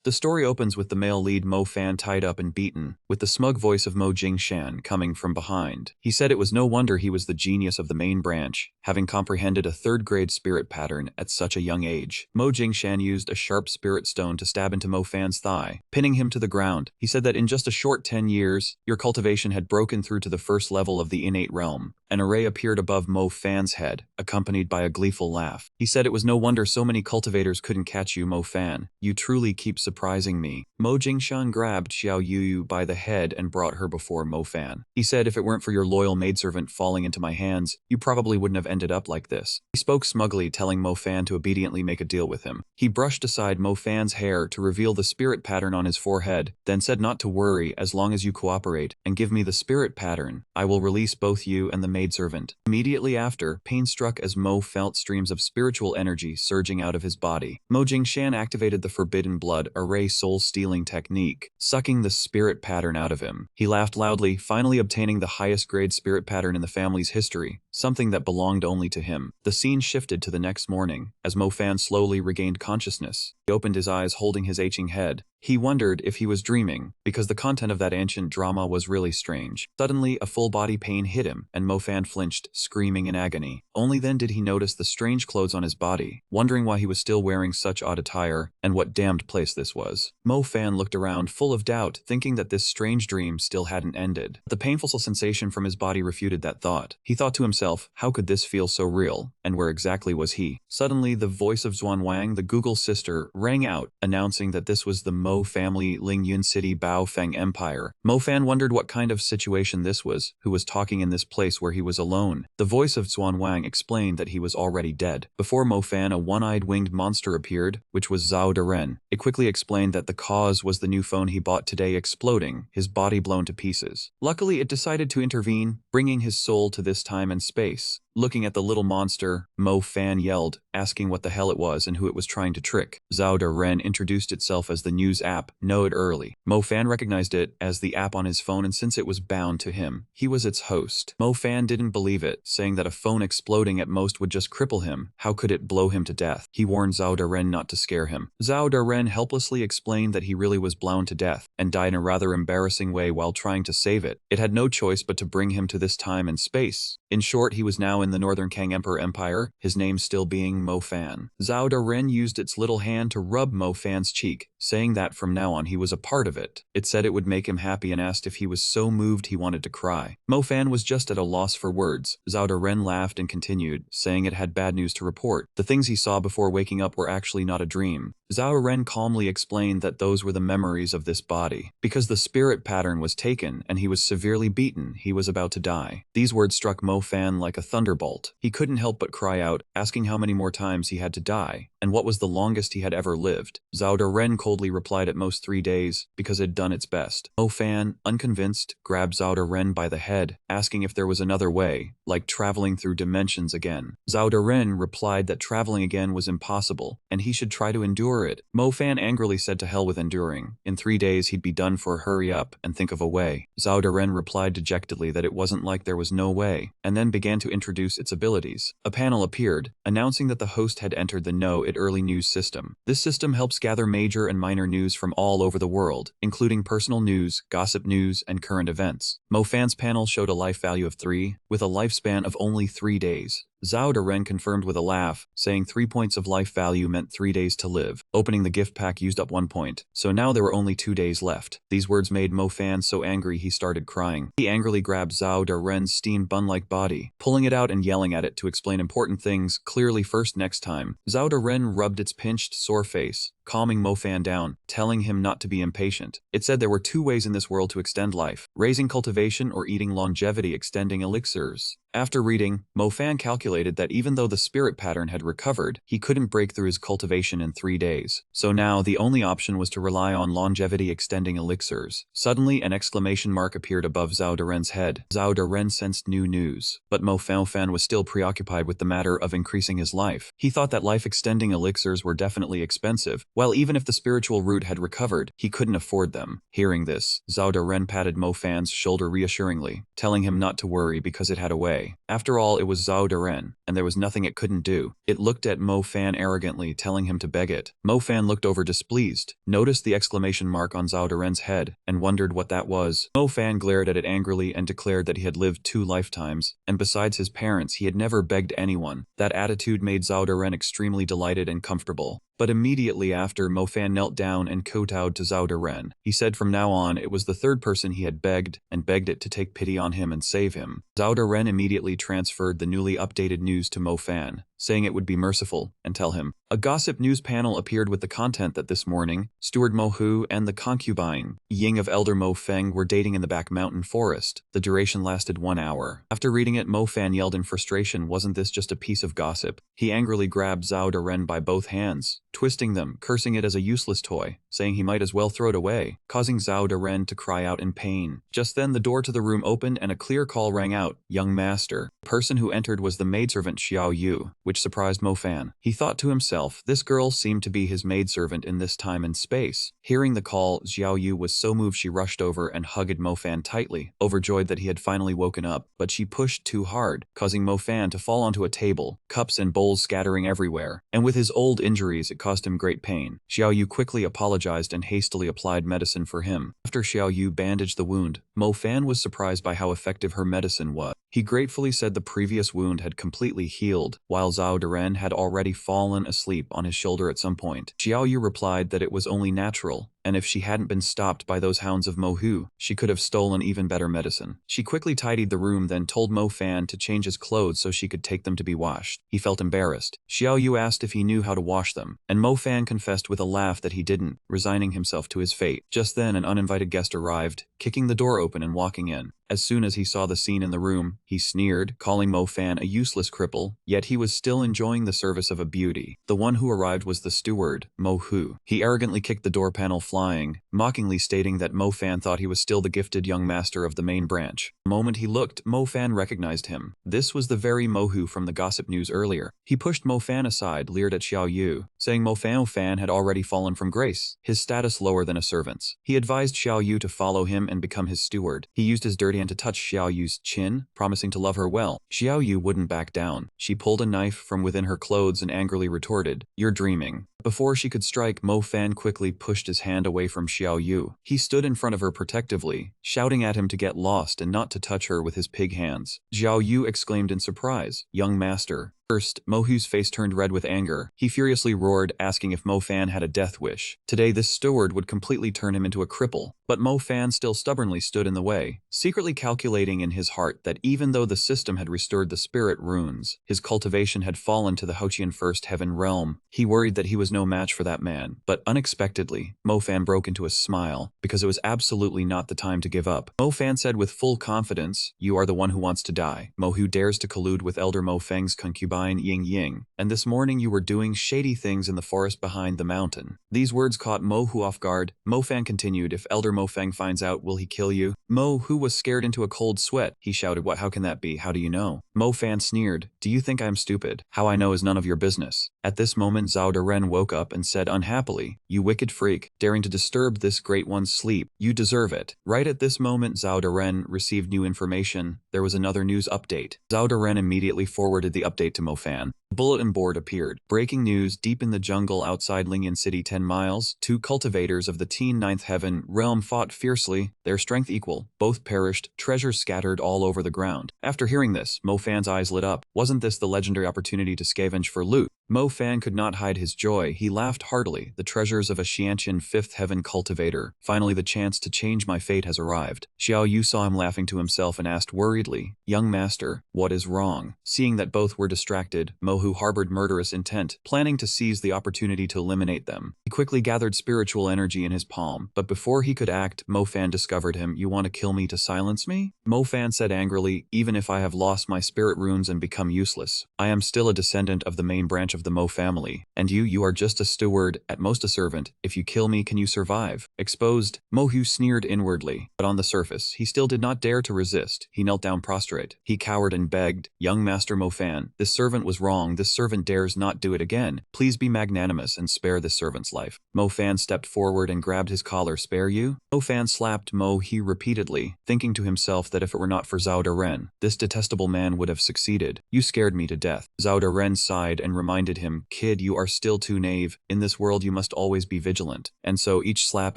The story opens with the male lead Mo Fan tied up and beaten, with the smug voice of Mo Jingshan coming from behind. He said it was no wonder he was the genius of the main branch, having comprehended a third-grade spirit pattern at such a young age. Mo Jingshan used a sharp spirit stone to stab into Mo Fan's thigh, pinning him to the ground. He said that in just a short 10 years, your cultivation had broken through to the first level of the innate realm. An array appeared above Mo Fan's head, accompanied by a gleeful laugh. He said it was no wonder so many cultivators couldn't catch you, Mo Fan. You truly keep surprising me. Mo Jingshan grabbed Xiao Yuyu by the head and brought her before Mo Fan. He said if it weren't for your loyal maidservant falling into my hands, you probably wouldn't have ended up like this. He spoke smugly, telling Mo Fan to obediently make a deal with him. He brushed aside Mo Fan's hair to reveal the spirit pattern on his forehead, then said not to worry as long as you cooperate and give me the spirit pattern. I will release both you and the maidservant. Immediately after, pain struck as Mo felt streams of spiritual energy surging out of his body. Mo Jingshan activated the Forbidden Blood Array soul-stealing technique, sucking the spirit pattern out of him. He laughed loudly, finally obtaining the highest grade spirit pattern in the family's history, something that belonged only to him. The scene shifted to the next morning, as Mo Fan slowly regained consciousness. He opened his eyes holding his aching head. He wondered if he was dreaming, because the content of that ancient drama was really strange. Suddenly, a full-body pain hit him, and Mo Fan flinched, screaming in agony. Only then did he notice the strange clothes on his body, wondering why he was still wearing such odd attire, and what damned place this was. Mo Fan looked around, full of doubt, thinking that this strange dream still hadn't ended. The painful sensation from his body refuted that thought. He thought to himself, how could this feel so real, and where exactly was he? Suddenly, the voice of Xuan Wang, the Google sister, rang out, announcing that this was the Mo family, Lingyun City, Baofeng Empire. Mo Fan wondered what kind of situation this was, who was talking in this place where he was alone. The voice of Xuan Wang explained that he was already dead. Before Mo Fan, a one-eyed winged monster appeared, which was Zhao Daren. It quickly explained that the cause was the new phone he bought today exploding, his body blown to pieces. Luckily, it decided to intervene, bringing his soul to this time and space. Looking at the little monster, Mo Fan yelled, asking what the hell it was and who it was trying to trick. Zhao Daren introduced itself as the news app, Know It Early. Mo Fan recognized it as the app on his phone, and since it was bound to him, he was its host. Mo Fan didn't believe it, saying that a phone exploding at most would just cripple him. How could it blow him to death? He warned Zhao Daren not to scare him. Zhao Daren helplessly explained that he really was blown to death, and died in a rather embarrassing way while trying to save it. It had no choice but to bring him to this time and space. In short, he was now in the Northern Kang Emperor Empire, his name still being Mo Fan. Zhao Daren used its little hand to rub Mo Fan's cheek, saying that from now on he was a part of it. It said it would make him happy and asked if he was so moved he wanted to cry. Mo Fan was just at a loss for words. Zhao Daren laughed and continued, saying it had bad news to report. The things he saw before waking up were actually not a dream. Zhao Daren calmly explained that those were the memories of this body. Because the spirit pattern was taken and he was severely beaten, he was about to die. These words struck Mo Fan like a thunderbolt. He couldn't help but cry out, asking how many more times he had to die, and what was the longest he had ever lived. Zhao Daren coldly replied at most 3 days, because it had done its best. Mo Fan, unconvinced, grabbed Zhao Daren by the head, asking if there was another way, like traveling through dimensions again. Zhao Daren replied that traveling again was impossible, and he should try to endure it. Mo Fan angrily said to hell with enduring. In 3 days he'd be done for. Hurry up and think of a way. Zhao Daren replied dejectedly that it wasn't like there was no way, and then began to introduce its abilities. A panel appeared, announcing that the host had entered the Know It Early news system. This system helps gather major and minor news from all over the world, including personal news, gossip news, and current events. Mo Fan's panel showed a life value of 3, with a lifespan of only 3 days. Zhao Daren confirmed with a laugh, saying 3 points of life value meant 3 days to live. Opening the gift pack used up 1 point, so now there were only 2 days left. These words made Mo Fan so angry he started crying. He angrily grabbed Zhao Daren's steam bun-like body, pulling it out and yelling at it to explain important things clearly first next time. Zhao Daren rubbed its pinched, sore face, calming Mo Fan down, telling him not to be impatient. It said there were 2 ways in this world to extend life: raising cultivation or eating longevity extending elixirs. After reading, Mo Fan calculated that even though the spirit pattern had recovered, he couldn't break through his cultivation in 3 days. So now the only option was to rely on longevity extending elixirs. Suddenly, an exclamation mark appeared above Zhao Daren's head. Zhao Daren sensed new news, but Mo Fan was still preoccupied with the matter of increasing his life. He thought that life extending elixirs were definitely expensive, while even if the spiritual root had recovered, he couldn't afford them. Hearing this, Zhao Deren patted Mo Fan's shoulder reassuringly, telling him not to worry because it had a way. After all, it was Zhao Deren, and there was nothing it couldn't do. It looked at Mo Fan arrogantly, telling him to beg it. Mo Fan looked over displeased, noticed the exclamation mark on Zhao Deren's head, and wondered what that was. Mo Fan glared at it angrily and declared that he had lived 2 lifetimes, and besides his parents, he had never begged anyone. That attitude made Zhao Deren extremely delighted and comfortable. But immediately after, Mo Fan knelt down and kowtowed to Zhao Deren. He said from now on it was the 3rd person he had begged, and begged it to take pity on him and save him. Zhao Deren immediately transferred the newly updated news to Mo Fan, saying it would be merciful, and tell him. A gossip news panel appeared with the content that this morning, Steward Mo Hu and the concubine, Ying of Elder Mo Feng, were dating in the back mountain forest. The duration lasted 1 hour. After reading it, Mo Fan yelled in frustration, wasn't this just a piece of gossip? He angrily grabbed Zhao Deren by both hands, twisting them, cursing it as a useless toy, saying he might as well throw it away, causing Zhao Deren to cry out in pain. Just then the door to the room opened and a clear call rang out, "Young master." The person who entered was the maidservant Xiao Yu, which surprised Mo Fan. He thought to himself, this girl seemed to be his maidservant in this time and space. Hearing the call, Xiao Yu was so moved she rushed over and hugged Mo Fan tightly, overjoyed that he had finally woken up, but she pushed too hard, causing Mo Fan to fall onto a table, cups and bowls scattering everywhere, and with his old injuries it caused him great pain. Xiao Yu quickly apologized and hastily applied medicine for him. After Xiao Yu bandaged the wound, Mo Fan was surprised by how effective her medicine was. He gratefully said the previous wound had completely healed, while Zhao Deren had already fallen asleep on his shoulder at some point. Xiao Yu replied that it was only natural, and if she hadn't been stopped by those hounds of Mo Hu, she could have stolen even better medicine. She quickly tidied the room, then told Mo Fan to change his clothes so she could take them to be washed. He felt embarrassed. Xiao Yu asked if he knew how to wash them, and Mo Fan confessed with a laugh that he didn't, resigning himself to his fate. Just then an uninvited guest arrived, kicking the door open and walking in. As soon as he saw the scene in the room, he sneered, calling Mo Fan a useless cripple, yet he was still enjoying the service of a beauty. The one who arrived was the steward, Mo Hu. He arrogantly kicked the door panel flying, mockingly stating that Mo Fan thought he was still the gifted young master of the main branch. The moment he looked, Mo Fan recognized him. This was the very Mo Hu from the gossip news earlier. He pushed Mo Fan aside, leered at Xiao Yu, saying Mo Fan had already fallen from grace, his status lower than a servant's. He advised Xiao Yu to follow him and become his steward. He used his dirty hand to touch Xiao Yu's chin, promising to love her well. Xiao Yu wouldn't back down. She pulled a knife from within her clothes and angrily retorted, "You're dreaming." Before she could strike, Mo Fan quickly pushed his hand away from Xiao Yu. He stood in front of her protectively, shouting at him to get lost and not to touch her with his pig hands. Xiao Yu exclaimed in surprise, "Young master." First, Mo Hu's face turned red with anger. He furiously roared, asking if Mo Fan had a death wish. Today this steward would completely turn him into a cripple, but Mo Fan still stubbornly stood in the way, secretly calculating in his heart that even though the system had restored the spirit runes, his cultivation had fallen to the Hochian First Heaven realm. He worried that he was no match for that man, but unexpectedly, Mo Fan broke into a smile, because it was absolutely not the time to give up. Mo Fan said with full confidence, "You are the one who wants to die. Mo Hu dares to collude with Elder Mo Feng's concubine Ying, and this morning you were doing shady things in the forest behind the mountain." These words caught Mo Hu off guard. Mo Fan continued, "If Elder Mo Feng finds out, will he kill you?" Mo Hu was scared into a cold sweat. He shouted, "What? How can that be? How do you know?" Mo Fan sneered, "Do you think I am stupid? How I know is none of your business." At this moment Zhao Deren woke up and said unhappily, "You wicked freak, daring to disturb this great one's sleep. You deserve it." Right at this moment Zhao Deren received new information. There was another news update. Zhao Deren immediately forwarded the update to Mo Fan. The bulletin board appeared. Breaking news: deep in the jungle outside Lingyan City 10 miles, 2 cultivators of the Teen Ninth Heaven realm fought fiercely, their strength equal. Both perished, treasures scattered all over the ground. After hearing this, Mo Fan's eyes lit up. Wasn't this the legendary opportunity to scavenge for loot? Mo Fan could not hide his joy. He laughed heartily. The treasures of a Xiantian Fifth Heaven cultivator. Finally the chance to change my fate has arrived. Xiao Yu saw him laughing to himself and asked worriedly, "Young master, what is wrong?" Seeing that both were distracted, Mo Hu harbored murderous intent, planning to seize the opportunity to eliminate them. He quickly gathered spiritual energy in his palm, but before he could act, Mo Fan discovered him. "You want to kill me to silence me?" Mo Fan said angrily, "Even if I have lost my spirit runes and become useless, I am still a descendant of the main branch of the Mo family, and you are just a steward, at most a servant. If you kill me, can you survive?" Exposed, Mo Hu sneered inwardly, but on the surface, he still did not dare to resist. He knelt down prostrate. He cowered and begged, "Young master Mo Fan, this servant was wrong. long this servant dares not do it again. Please be magnanimous and spare this servant's life. Mo Fan stepped forward and grabbed his collar. Spare you? Mo Fan slapped Mo He repeatedly, thinking to himself that if it were not for Zhao Deren, this detestable man would have succeeded. You scared me to death. Zhao Deren sighed and reminded him, kid, you are still too naive. In this world you must always be vigilant. And so each slap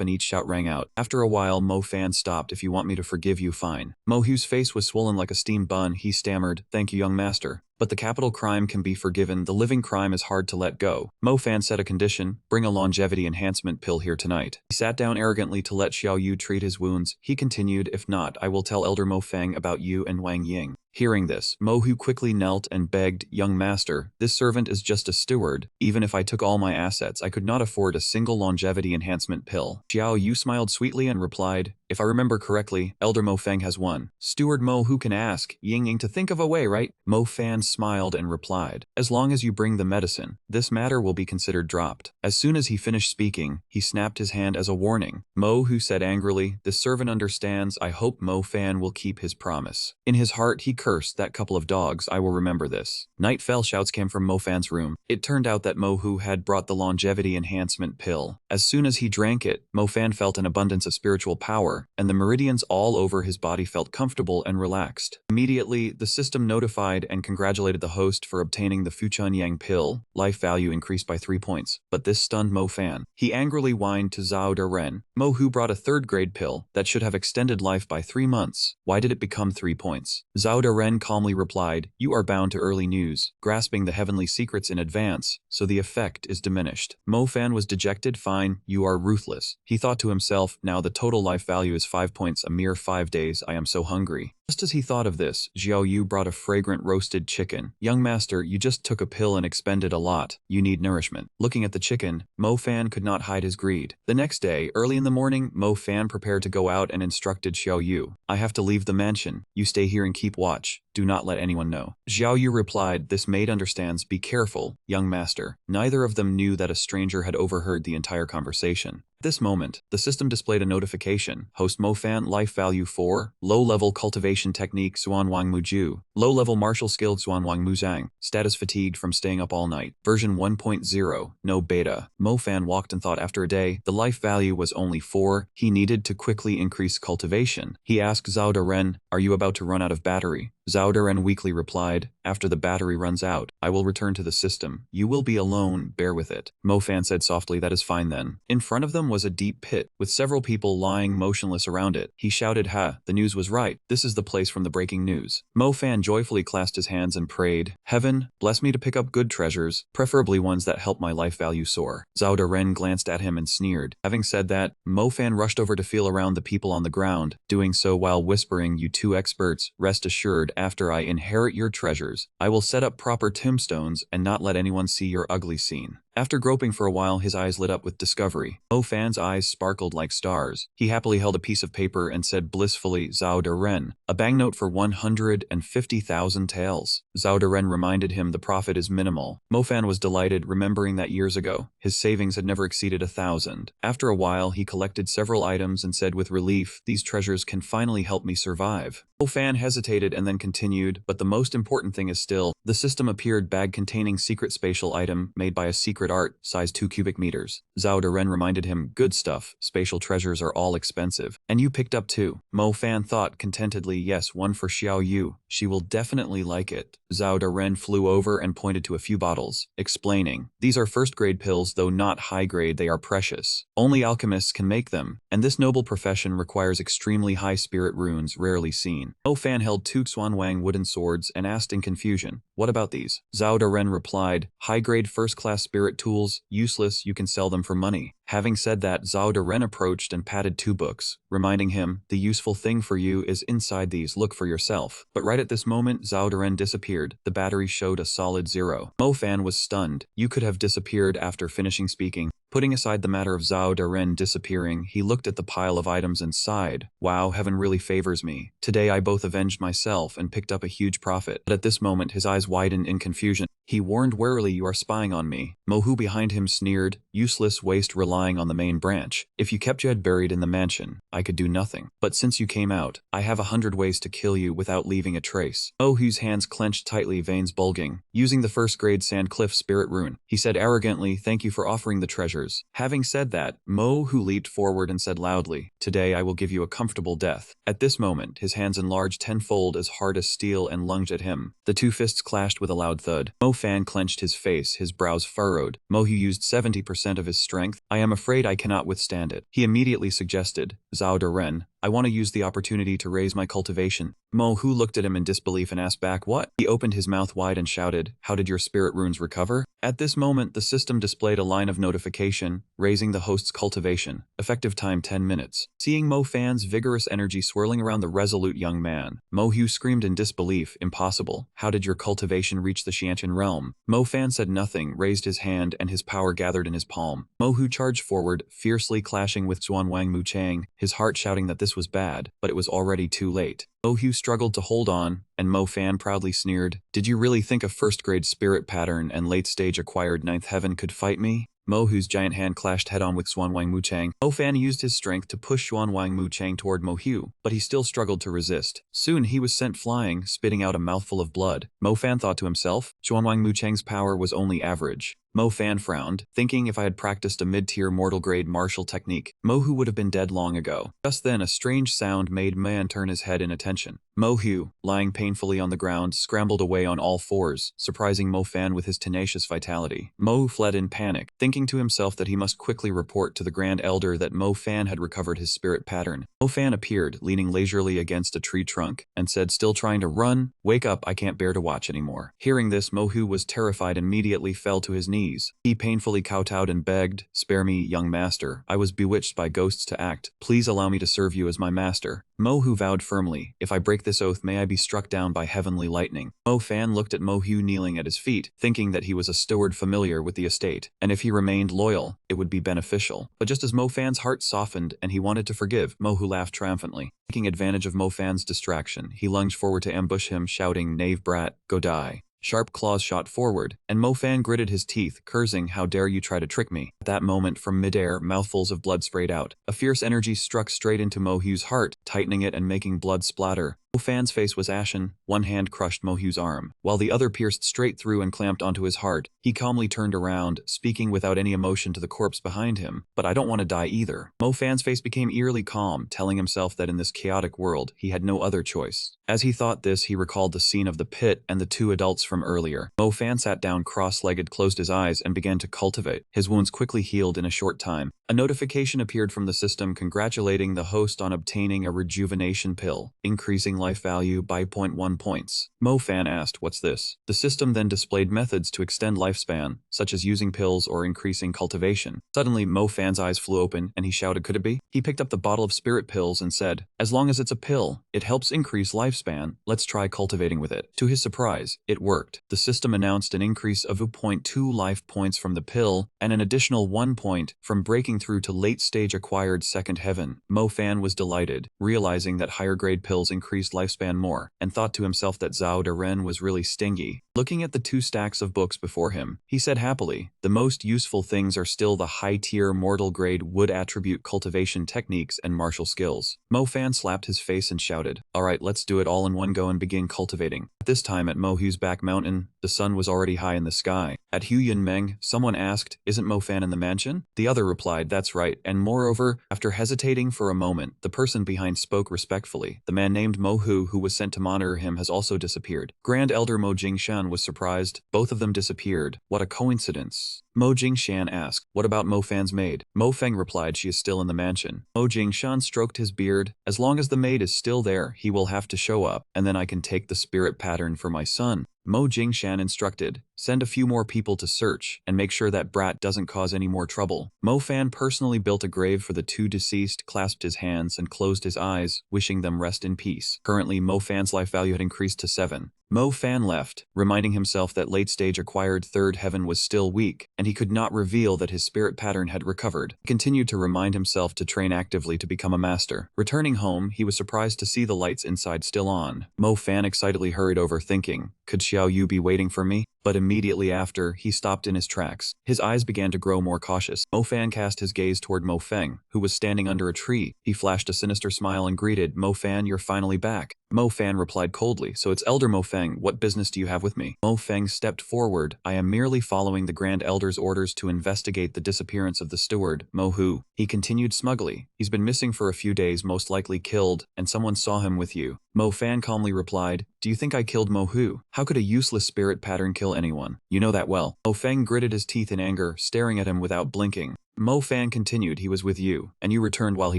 and each shout rang out. After a while Mo Fan stopped. If you want me to forgive you, fine. Mo Hu's face was swollen like a steam bun. He stammered, thank you, young master. But the capital crime can be forgiven, the living crime is hard to let go. Mo Fan set a condition, bring a longevity enhancement pill here tonight. He sat down arrogantly to let Xiao Yu treat his wounds. He continued, if not, I will tell Elder Mo Feng about you and Wang Ying. Hearing this, Mo Hu quickly knelt and begged, young master, this servant is just a steward. Even if I took all my assets, I could not afford a single longevity enhancement pill. Xiao Yu smiled sweetly and replied, if I remember correctly, Elder Mo Feng has one. Steward Mo Hu can ask Ying Ying to think of a way, right? Mo Fan smiled and replied, as long as you bring the medicine, this matter will be considered dropped. As soon as he finished speaking, he snapped his hand as a warning. Mo Hu said angrily, this servant understands, I hope Mo Fan will keep his promise. In his heart, he cursed, that couple of dogs, I will remember this. Night fell. Shouts came from Mo Fan's room. It turned out that Mo Hu had brought the longevity enhancement pill. As soon as he drank it, Mo Fan felt an abundance of spiritual power, and the meridians all over his body felt comfortable and relaxed. Immediately, the system notified and congratulated the host for obtaining the Fuchun Yang pill. Life value increased by 3 points, but this stunned Mo Fan. He angrily whined to Zhao Deren. Mo Hu brought a third-grade pill that should have extended life by 3 months. Why did it become 3 points? Zhao Deren calmly replied, you are bound to early news, grasping the heavenly secrets in advance, so the effect is diminished. Mo Fan was dejected. Fine, you are ruthless. He thought to himself, now the total life value is 5 points, a mere 5 days, I am so hungry. Just as he thought of this, Xiao Yu brought a fragrant roasted chicken. Young master, you just took a pill and expended a lot. You need nourishment. Looking at the chicken, Mo Fan could not hide his greed. The next day, early in the morning, Mo Fan prepared to go out and instructed Xiao Yu. I have to leave the mansion. You stay here and keep watch. Do not let anyone know. Xiao Yu replied, this maid understands. Be careful, young master. Neither of them knew that a stranger had overheard the entire conversation. At this moment, the system displayed a notification. Host Mo Fan, life value 4, low-level cultivation technique Xuan Wang Muju, low-level martial skill Xuan Wang Muzhang, status fatigued from staying up all night, version 1.0, no beta. Mo Fan walked and thought. After a day, the life value was only 4, he needed to quickly increase cultivation. He asked Zhao Deren, are you about to run out of battery? Zhao Deren weakly replied, after the battery runs out, I will return to the system. You will be alone, bear with it. Mo Fan said softly, that is fine then. In front of them was a deep pit, with several people lying motionless around it. He shouted, ha, the news was right. This is the place from the breaking news. Mo Fan joyfully clasped his hands and prayed, heaven, bless me to pick up good treasures, preferably ones that help my life value soar. Zhao Deren glanced at him and sneered. Having said that, Mo Fan rushed over to feel around the people on the ground, doing so while whispering, you two experts, rest assured, after I inherit your treasures, I will set up proper tombstones and not let anyone see your ugly scene. After groping for a while, his eyes lit up with discovery. Mo Fan's eyes sparkled like stars. He happily held a piece of paper and said blissfully, Zhao Deren, a banknote for 150,000 taels. Zhao Deren reminded him the profit is minimal. Mo Fan was delighted, remembering that years ago, his savings had never exceeded 1,000. After a while, he collected several items and said with relief, these treasures can finally help me survive. Mo Fan hesitated and then continued, but the most important thing is still, the system appeared bag containing secret spatial item made by a secret art, size 2 cubic meters. Zhao Deren reminded him, good stuff, spatial treasures are all expensive. And you picked up 2. Mo Fan thought contentedly, yes, one for Xiao Yu. She will definitely like it. Zhao Deren flew over and pointed to a few bottles, explaining, these are first-grade pills, though not high-grade, they are precious. Only alchemists can make them, and this noble profession requires extremely high spirit runes rarely seen. Mo Fan held 2 Xuan Wang wooden swords and asked in confusion, what about these? Zhao Deren replied, high-grade first-class spirit tools, useless, you can sell them for money. Having said that, Zhao Deren approached and patted 2 books, reminding him, the useful thing for you is inside these, look for yourself. But right at this moment, Zhao Deren disappeared. The battery showed a solid 0. Mo Fan was stunned. You could have disappeared after finishing speaking. Putting aside the matter of Zhao Deren disappearing, he looked at the pile of items and sighed. Wow, heaven really favors me. Today I both avenged myself and picked up a huge profit. But at this moment his eyes widened in confusion. He warned warily, you are spying on me. Mo Hu behind him sneered, useless waste reliance relying on the main branch. If you kept your head buried in the mansion, I could do nothing. But since you came out, I have 100 ways to kill you without leaving a trace. Mo-Hu's hands clenched tightly, veins bulging. Using the first-grade Sandcliff spirit rune, he said arrogantly, "Thank you for offering the treasures." Having said that, Mo-Hu leaped forward and said loudly, "Today I will give you a comfortable death." At this moment, his hands enlarged tenfold as hard as steel and lunged at him. The two fists clashed with a loud thud. Mo-Fan clenched his face, his brows furrowed. Mo-Hu used 70% of his strength. "I am afraid I cannot withstand it." He immediately suggested, "Zhao Ren, I want to use the opportunity to raise my cultivation." Mo-Hu looked at him in disbelief and asked back, "What?" He opened his mouth wide and shouted, "How did your spirit runes recover?" At this moment, the system displayed a line of notification, raising the host's cultivation. Effective time 10 minutes. Seeing Mo-Fan's vigorous energy swirling around the resolute young man, Mo-Hu screamed in disbelief, "Impossible. How did your cultivation reach the Xiantian realm?" Mo-Fan said nothing, raised his hand, and his power gathered in his palm. Mo-Hu charged forward, fiercely clashing with Xuanwang Muchang, his heart shouting that this was bad, but it was already too late. Mo-Hu struggled to hold on, and Mo-Fan proudly sneered, "Did you really think a first-grade spirit pattern and late-stage acquired ninth heaven could fight me?" Mo-Hu's giant hand clashed head-on with Xuanwang Muchang. Mo-Fan used his strength to push Xuanwang Muchang toward Mo-Hu, but he still struggled to resist. Soon he was sent flying, spitting out a mouthful of blood. Mo-Fan thought to himself, Xuanwang Muchang's power was only average. Mo-Fan frowned, thinking if I had practiced a mid-tier mortal-grade martial technique, Mo-Hu would have been dead long ago. Just then a strange sound made Man turn his head in attention. Mo-Hu, lying painfully on the ground, scrambled away on all fours, surprising Mo-Fan with his tenacious vitality. Mo fled in panic, thinking to himself that he must quickly report to the Grand Elder that Mo-Fan had recovered his spirit pattern. Mo-Fan appeared, leaning leisurely against a tree trunk, and said, still trying to run, "Wake up, I can't bear to watch anymore." Hearing this, Mo-Hu was terrified and immediately fell to his knees. He painfully kowtowed and begged, "Spare me, young master. I was bewitched by ghosts to act. Please allow me to serve you as my master." Mo-Hu vowed firmly, "If I break this oath, may I be struck down by heavenly lightning." Mo-Fan looked at Mo-Hu kneeling at his feet, thinking that he was a steward familiar with the estate, and if he remained loyal, it would be beneficial. But just as Mo-Fan's heart softened and he wanted to forgive, Mo-Hu laughed triumphantly. Taking advantage of Mo-Fan's distraction, he lunged forward to ambush him, shouting, "Knave brat, go die." Sharp claws shot forward, and Mo-Fan gritted his teeth, cursing, "How dare you try to trick me." At that moment, from midair, mouthfuls of blood sprayed out. A fierce energy struck straight into Mo-Hu's heart, tightening it and making blood splatter. Mo-Fan's face was ashen, one hand crushed Mo-Hu's arm, while the other pierced straight through and clamped onto his heart. He calmly turned around, speaking without any emotion to the corpse behind him, "But I don't want to die either." Mo-Fan's face became eerily calm, telling himself that in this chaotic world, he had no other choice. As he thought this, he recalled the scene of the pit and the two adults from earlier. Mo-Fan sat down cross-legged, closed his eyes, and began to cultivate. His wounds quickly healed in a short time. A notification appeared from the system congratulating the host on obtaining a rejuvenation pill, increasing life value by 0.1 points. Mo-Fan asked, "What's this?" The system then displayed methods to extend lifespan, such as using pills or increasing cultivation. Suddenly, Mo-Fan's eyes flew open, and he shouted, "Could it be?" He picked up the bottle of spirit pills and said, "As long as it's a pill, it helps increase lifespan. Let's try cultivating with it." To his surprise, it worked. The system announced an increase of 0.2 life points from the pill, and an additional 1 point from breaking through to late-stage acquired second heaven. Mo-Fan was delighted, realizing that higher-grade pills increased lifespan more, and thought to himself that Zhao Ren was really stingy. Looking at the 2 stacks of books before him, he said happily, "The most useful things are still the high-tier mortal-grade wood attribute cultivation techniques and martial skills." Mo-Fan slapped his face and shouted, "Alright, let's do it all in one go and begin cultivating." At this time at Mo-Hu's back mountain, the sun was already high in the sky. At Huyunmeng, someone asked, "Isn't Mo-Fan in the mansion?" The other replied, "That's right, and moreover," after hesitating for a moment, the person behind spoke respectfully. "The man named Mo-Hu who was sent to monitor him has also disappeared." Grand Elder Mo Jingshan was surprised. Both of them disappeared. What a coincidence. Mo Jingshan asked, "What about Mo-Fan's maid?" Mo Feng replied, "She is still in the mansion." Mo Jingshan stroked his beard. "As long as the maid is still there, he will have to show up, and then I can take the spirit pattern for my son." Mo Jingshan instructed, "Send a few more people to search, and make sure that brat doesn't cause any more trouble." Mo Fan personally built a grave for the 2 deceased, clasped his hands, and closed his eyes, wishing them rest in peace. Currently, Mo Fan's life value had increased to 7. Mo Fan left, reminding himself that late-stage acquired third heaven was still weak, and he could not reveal that his spirit pattern had recovered. He continued to remind himself to train actively to become a master. Returning home, he was surprised to see the lights inside still on. Mo Fan excitedly hurried over, thinking, "Could Xiao Yu be waiting for me?" But immediately after, he stopped in his tracks. His eyes began to grow more cautious. Mo Fan cast his gaze toward Mo Feng, who was standing under a tree. He flashed a sinister smile and greeted, "Mo Fan, you're finally back." Mo Fan replied coldly, "So it's Elder Mo Feng, what business do you have with me?" Mo Feng stepped forward, "I am merely following the Grand Elder's orders to investigate the disappearance of the steward, Mo Hu." He continued smugly, "He's been missing for a few days, most likely killed, and someone saw him with you." Mo Fan calmly replied, "Do you think I killed Mo Hu? How could a useless spirit pattern kill anyone? You know that well." Mo Feng gritted his teeth in anger, staring at him without blinking. Mo Fan continued, "He was with you, and you returned while he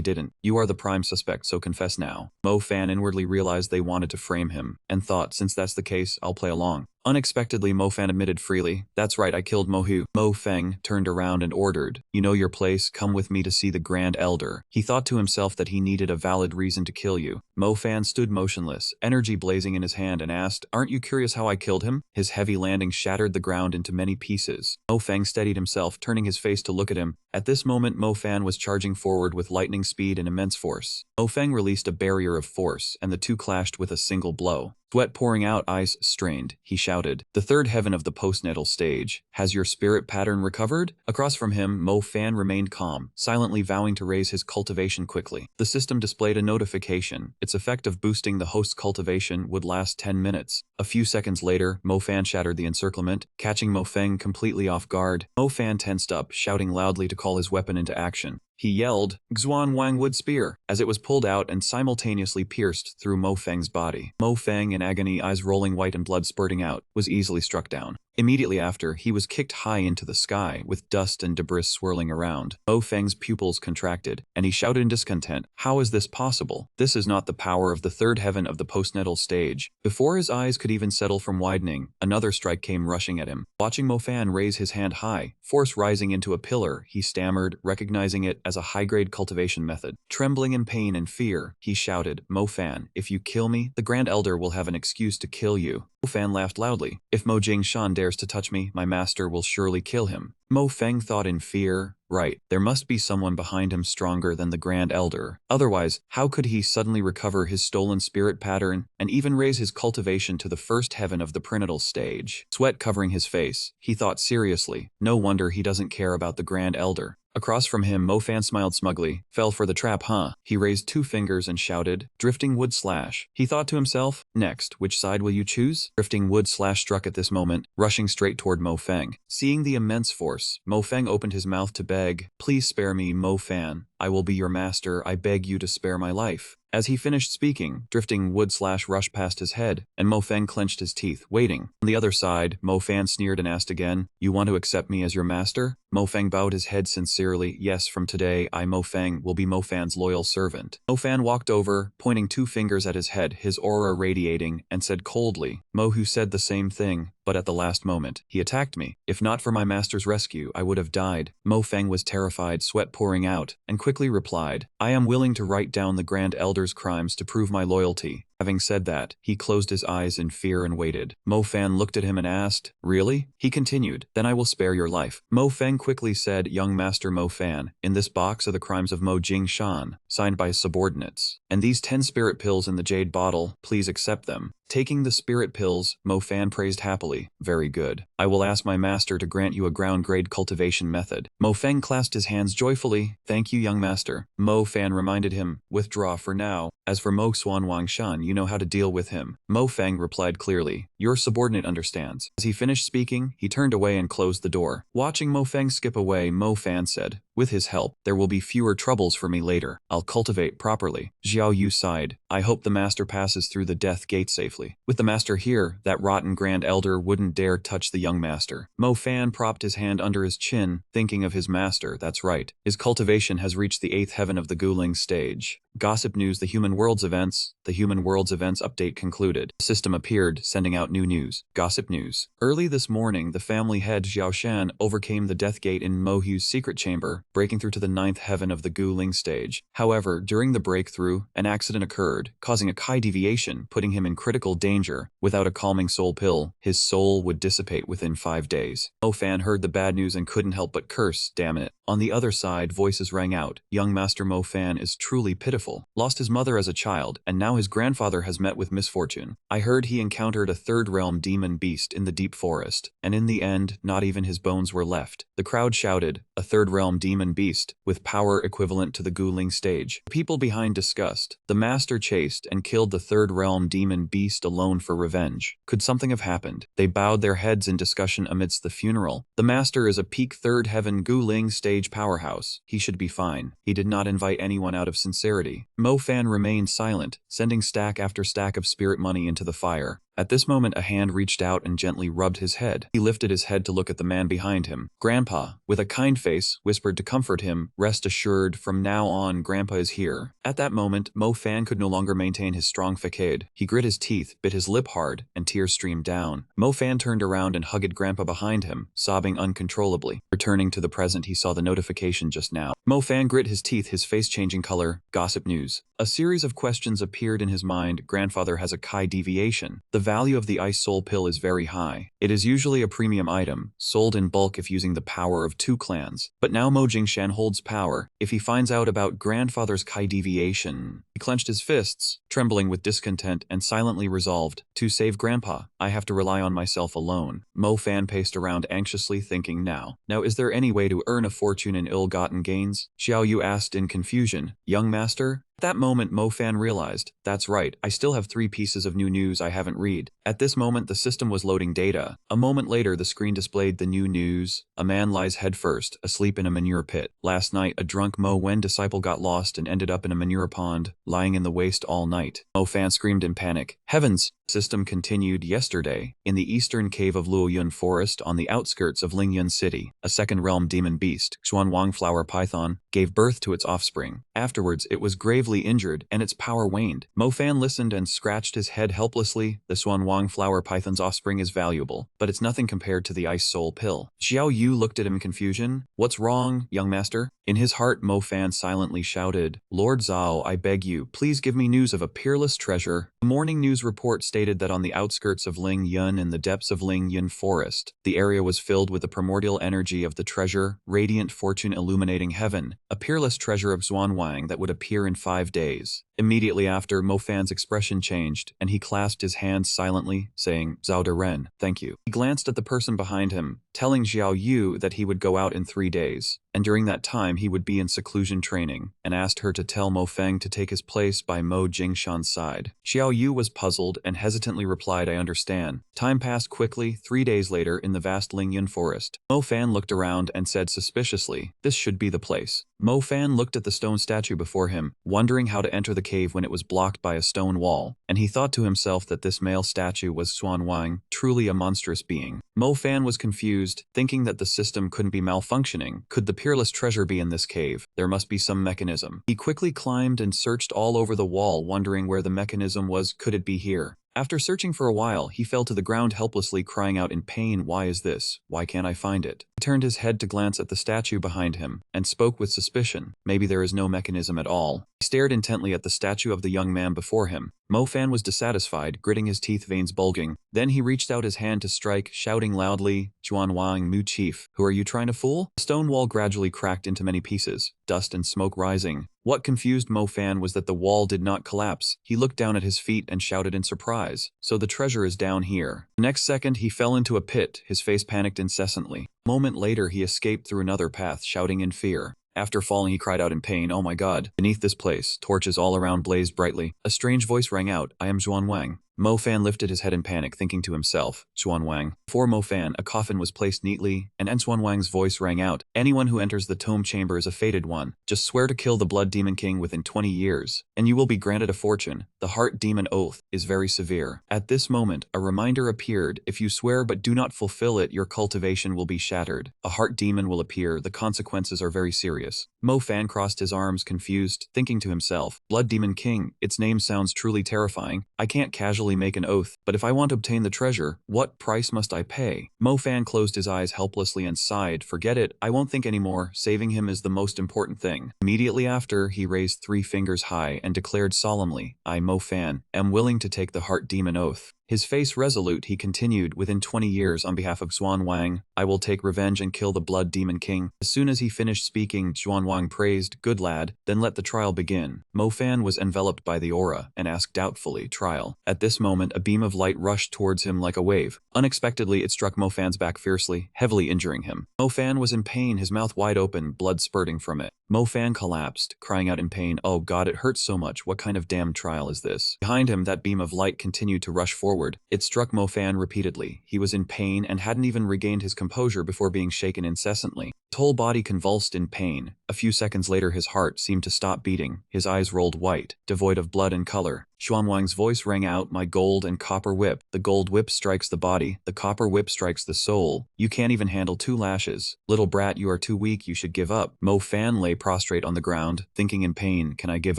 didn't. You are the prime suspect, so confess now." Mo Fan inwardly realized they wanted to frame him, and thought, since that's the case, I'll play along. Unexpectedly, Mo Fan admitted freely, "That's right, I killed Mo Hu." Mo Feng turned around and ordered, "You know your place, come with me to see the Grand Elder." He thought to himself that he needed a valid reason to kill you. Mo Fan stood motionless, energy blazing in his hand, and asked, "Aren't you curious how I killed him?" His heavy landing shattered the ground into many pieces. Mo Feng steadied himself, turning his face to look at him. At this moment, Mo Fan was charging forward with lightning speed and immense force. Mo Feng released a barrier of force, and the two clashed with a single blow. Sweat pouring out, eyes strained, he shouted, "The third heaven of the postnatal stage. Has your spirit pattern recovered?" Across from him, Mo Fan remained calm, silently vowing to raise his cultivation quickly. The system displayed a notification. Its effect of boosting the host's cultivation would last 10 minutes. A few seconds later, Mo Fan shattered the encirclement, catching Mo Feng completely off guard. Mo Fan tensed up, shouting loudly to call his weapon into action. He yelled, "Xuan Wang Wood Spear," as it was pulled out and simultaneously pierced through Mo Feng's body. Mo Feng, in agony, eyes rolling white and blood spurting out, was easily struck down. Immediately after, he was kicked high into the sky, with dust and debris swirling around. Mo Feng's pupils contracted, and he shouted in discontent, "How is this possible? This is not the power of the third heaven of the postnatal stage." Before his eyes could even settle from widening, another strike came rushing at him. Watching Mo Fan raise his hand high, force rising into a pillar, he stammered, recognizing it as a high-grade cultivation method. Trembling in pain and fear, he shouted, "Mo Fan, if you kill me, the Grand Elder will have an excuse to kill you." Mo Fan laughed loudly. "If Mo Jingshan dares to touch me, my master will surely kill him." Mo Feng thought in fear, right, there must be someone behind him stronger than the Grand Elder. Otherwise, how could he suddenly recover his stolen spirit pattern and even raise his cultivation to the first heaven of the prenatal stage? Sweat covering his face, he thought seriously, no wonder he doesn't care about the Grand Elder. Across from him, Mo Fan smiled smugly. "Fell for the trap, huh?" He raised two fingers and shouted, "Drifting Wood Slash." He thought to himself, "Next, which side will you choose?" Drifting Wood Slash struck at this moment, rushing straight toward Mo Feng. Seeing the immense force, Mo Feng opened his mouth to beg, "Please spare me, Mo Fan. I will be your master. I beg you to spare my life." As he finished speaking, Drifting Wood Slash rushed past his head, and Mo Feng clenched his teeth, waiting. On the other side, Mo Fan sneered and asked again, "You want to accept me as your master?" Mo Feng bowed his head sincerely. "Yes, from today, I, Mo Feng, will be Mo Fan's loyal servant." Mo Fan walked over, pointing two fingers at his head, his aura radiating, and said coldly, "Mo Hu said the same thing, but at the last moment, he attacked me. If not for my master's rescue, I would have died." Mo Feng was terrified, sweat pouring out, and quickly replied, "I am willing to write down the Grand Elder's crimes to prove my loyalty." Having said that, he closed his eyes in fear and waited. Mo Fan looked at him and asked, "Really?" He continued, "Then I will spare your life." Mo Feng quickly said, "Young Master Mo Fan, in this box are the crimes of Mo Jingshan, signed by his subordinates. And these 10 spirit pills in the jade bottle, please accept them." Taking the spirit pills, Mo Fan praised happily, "Very good. I will ask my master to grant you a ground-grade cultivation method." Mo Feng clasped his hands joyfully. "Thank you, young master." Mo Fan reminded him, "Withdraw for now. As for Mo Xuan Wangshan, you know how to deal with him." Mo Feng replied clearly, "Your subordinate understands." As he finished speaking, he turned away and closed the door. Watching Mo Feng skip away, Mo Fan said, "With his help, there will be fewer troubles for me later. I'll cultivate properly." Xiao Yu sighed, "I hope the master passes through the death gate safely. With the master here, that rotten Grand Elder wouldn't dare touch the young master." Mo Fan propped his hand under his chin, thinking of his master. That's right. His cultivation has reached the 8th heaven of the Guling stage. Gossip news, the Human Worlds events. The Human Worlds events update concluded. The system appeared, sending out new news. Gossip news. Early this morning, the family head Xiao Shan overcame the death gate in Mo Hu's secret chamber, breaking through to the 9th heaven of the Guling stage. However, during the breakthrough, an accident occurred, causing a Kai deviation, putting him in critical danger. Without a calming soul pill, his soul would dissipate within 5 days. Mo Fan heard the bad news and couldn't help but curse, damn it. On the other side, voices rang out. Young Master Mo Fan is truly pitiful. Lost his mother as a child, and now his grandfather has met with misfortune. I heard he encountered a third realm demon beast in the deep forest, and in the end, not even his bones were left. The crowd shouted, a third realm demon beast, with power equivalent to the Guling stage. The people behind discussed. The master chased and killed the third realm demon beast alone for revenge. Could something have happened? They bowed their heads in discussion amidst the funeral. The master is a peak third heaven Guling stage powerhouse. He should be fine. He did not invite anyone out of sincerity. Mo Fan remained silent, sending stack after stack of spirit money into the fire. At this moment, a hand reached out and gently rubbed his head. He lifted his head to look at the man behind him. Grandpa, with a kind face, whispered to comfort him, rest assured, from now on, Grandpa is here. At that moment, Mo Fan could no longer maintain his strong facade. He grit his teeth, bit his lip hard, and tears streamed down. Mo Fan turned around and hugged Grandpa behind him, sobbing uncontrollably. Returning to the present, he saw the notification just now. Mo Fan grit his teeth, his face changing color. Gossip news. A series of questions appeared in his mind. Grandfather has a Kai deviation. The value of the ice soul pill is very high. It is usually a premium item, sold in bulk if using the power of 2 clans. But now Mo Jingshan holds power. If he finds out about grandfather's Kai deviation... He clenched his fists, trembling with discontent, and silently resolved, to save Grandpa, I have to rely on myself alone. Mo Fan paced around anxiously, thinking now, is there any way to earn a fortune in ill-gotten gains? Xiao Yu asked in confusion, young master? At that moment, Mo Fan realized, that's right, I still have 3 pieces of new news I haven't read. At this moment, the system was loading data. A moment later, the screen displayed the new news. A man lies headfirst, asleep in a manure pit. Last night, a drunk Mo Wen disciple got lost and ended up in a manure pond, lying in the waste all night. Mo Fan screamed in panic. Heavens! System continued yesterday. In the eastern cave of Luoyun Forest on the outskirts of Lingyun City, a second realm demon beast, Xuanwang Flower Python, gave birth to its offspring. Afterwards, it was gravely injured and its power waned. Mo Fan listened and scratched his head helplessly. The Xuanwang Flower Python's offspring is valuable, but it's nothing compared to the ice soul pill. Xiao Yu looked at him in confusion. What's wrong, young master? In his heart, Mo Fan silently shouted, Lord Zhao, I beg you, please give me news of a peerless treasure. The morning news report stated that on the outskirts of Lingyun in the depths of Lingyun Forest, the area was filled with the primordial energy of the treasure, radiant fortune illuminating heaven, a peerless treasure of Xuanwang that would appear in 5 days. Immediately after, Mo Fan's expression changed, and he clasped his hands silently, saying, Zhao De Ren, thank you. He glanced at the person behind him, telling Xiao Yu that he would go out in 3 days, and during that time he would be in seclusion training, and asked her to tell Mo Feng to take his place by Mo Jingshan's side. Xiao Yu was puzzled and hesitantly replied, I understand. Time passed quickly. 3 days later, in the vast Lingyun forest, Mo Fan looked around and said suspiciously, this should be the place. Mo Fan looked at the stone statue before him, wondering how to enter the cave when it was blocked by a stone wall, and he thought to himself that this male statue was Xuanwang, truly a monstrous being. Mo Fan was confused, thinking that the system couldn't be malfunctioning. Could the peerless treasure be in this cave? There must be some mechanism. He quickly climbed and searched all over the wall, wondering where the mechanism was. Could it be here? After searching for a while, he fell to the ground helplessly, crying out in pain, why is this? Why can't I find it? He turned his head to glance at the statue behind him, and spoke with suspicion. Maybe there is no mechanism at all. He stared intently at the statue of the young man before him. Mo Fan was dissatisfied, gritting his teeth, veins bulging. Then he reached out his hand to strike, shouting loudly, Juanwang Mu Chief, who are you trying to fool? The stone wall gradually cracked into many pieces, dust and smoke rising. What confused Mo Fan was that the wall did not collapse. He looked down at his feet and shouted in surprise, so the treasure is down here. The next second, he fell into a pit, his face panicked incessantly. A moment later, he escaped through another path, shouting in fear. After falling, he cried out in pain, oh my god. Beneath this place, torches all around blazed brightly. A strange voice rang out, I am Xuanwang. Mo Fan lifted his head in panic, thinking to himself, Xuanwang. Before Mo Fan, a coffin was placed neatly, and Xuanwang's voice rang out, anyone who enters the tomb chamber is a fated one. Just swear to kill the Blood Demon King within 20 years, and you will be granted a fortune. The Heart Demon Oath is very severe. At this moment, a reminder appeared, if you swear but do not fulfill it, your cultivation will be shattered. A Heart Demon will appear, the consequences are very serious. Mo Fan crossed his arms confused, thinking to himself, Blood Demon King, its name sounds truly terrifying. I can't casually make an oath, but if I want to obtain the treasure, what price must I pay? Mo Fan closed his eyes helplessly and sighed, forget it, I won't think anymore, saving him is the most important thing. Immediately after, he raised 3 fingers high and declared solemnly, I, Mo Fan, am willing to take the Heart Demon Oath. His face resolute, he continued, within 20 years on behalf of Xuanwang, I will take revenge and kill the Blood Demon King. As soon as he finished speaking, Xuanwang praised, good lad, then let the trial begin. Mo Fan was enveloped by the aura, and asked doubtfully, trial. At this moment, a beam of light rushed towards him like a wave. Unexpectedly, it struck Mo Fan's back fiercely, heavily injuring him. Mo Fan was in pain, his mouth wide open, blood spurting from it. Mo Fan collapsed, crying out in pain, oh god, it hurts so much, what kind of damn trial is this? Behind him, that beam of light continued to rush forward. It struck Mo Fan repeatedly. He was in pain and hadn't even regained his composure before being shaken incessantly. His whole body convulsed in pain. A few seconds later his heart seemed to stop beating. His eyes rolled white, devoid of blood and color. Xuanwang's voice rang out, my gold and copper whip. The gold whip strikes the body, the copper whip strikes the soul. You can't even handle 2 lashes. Little brat, you are too weak, you should give up. Mo Fan lay prostrate on the ground, thinking in pain, can I give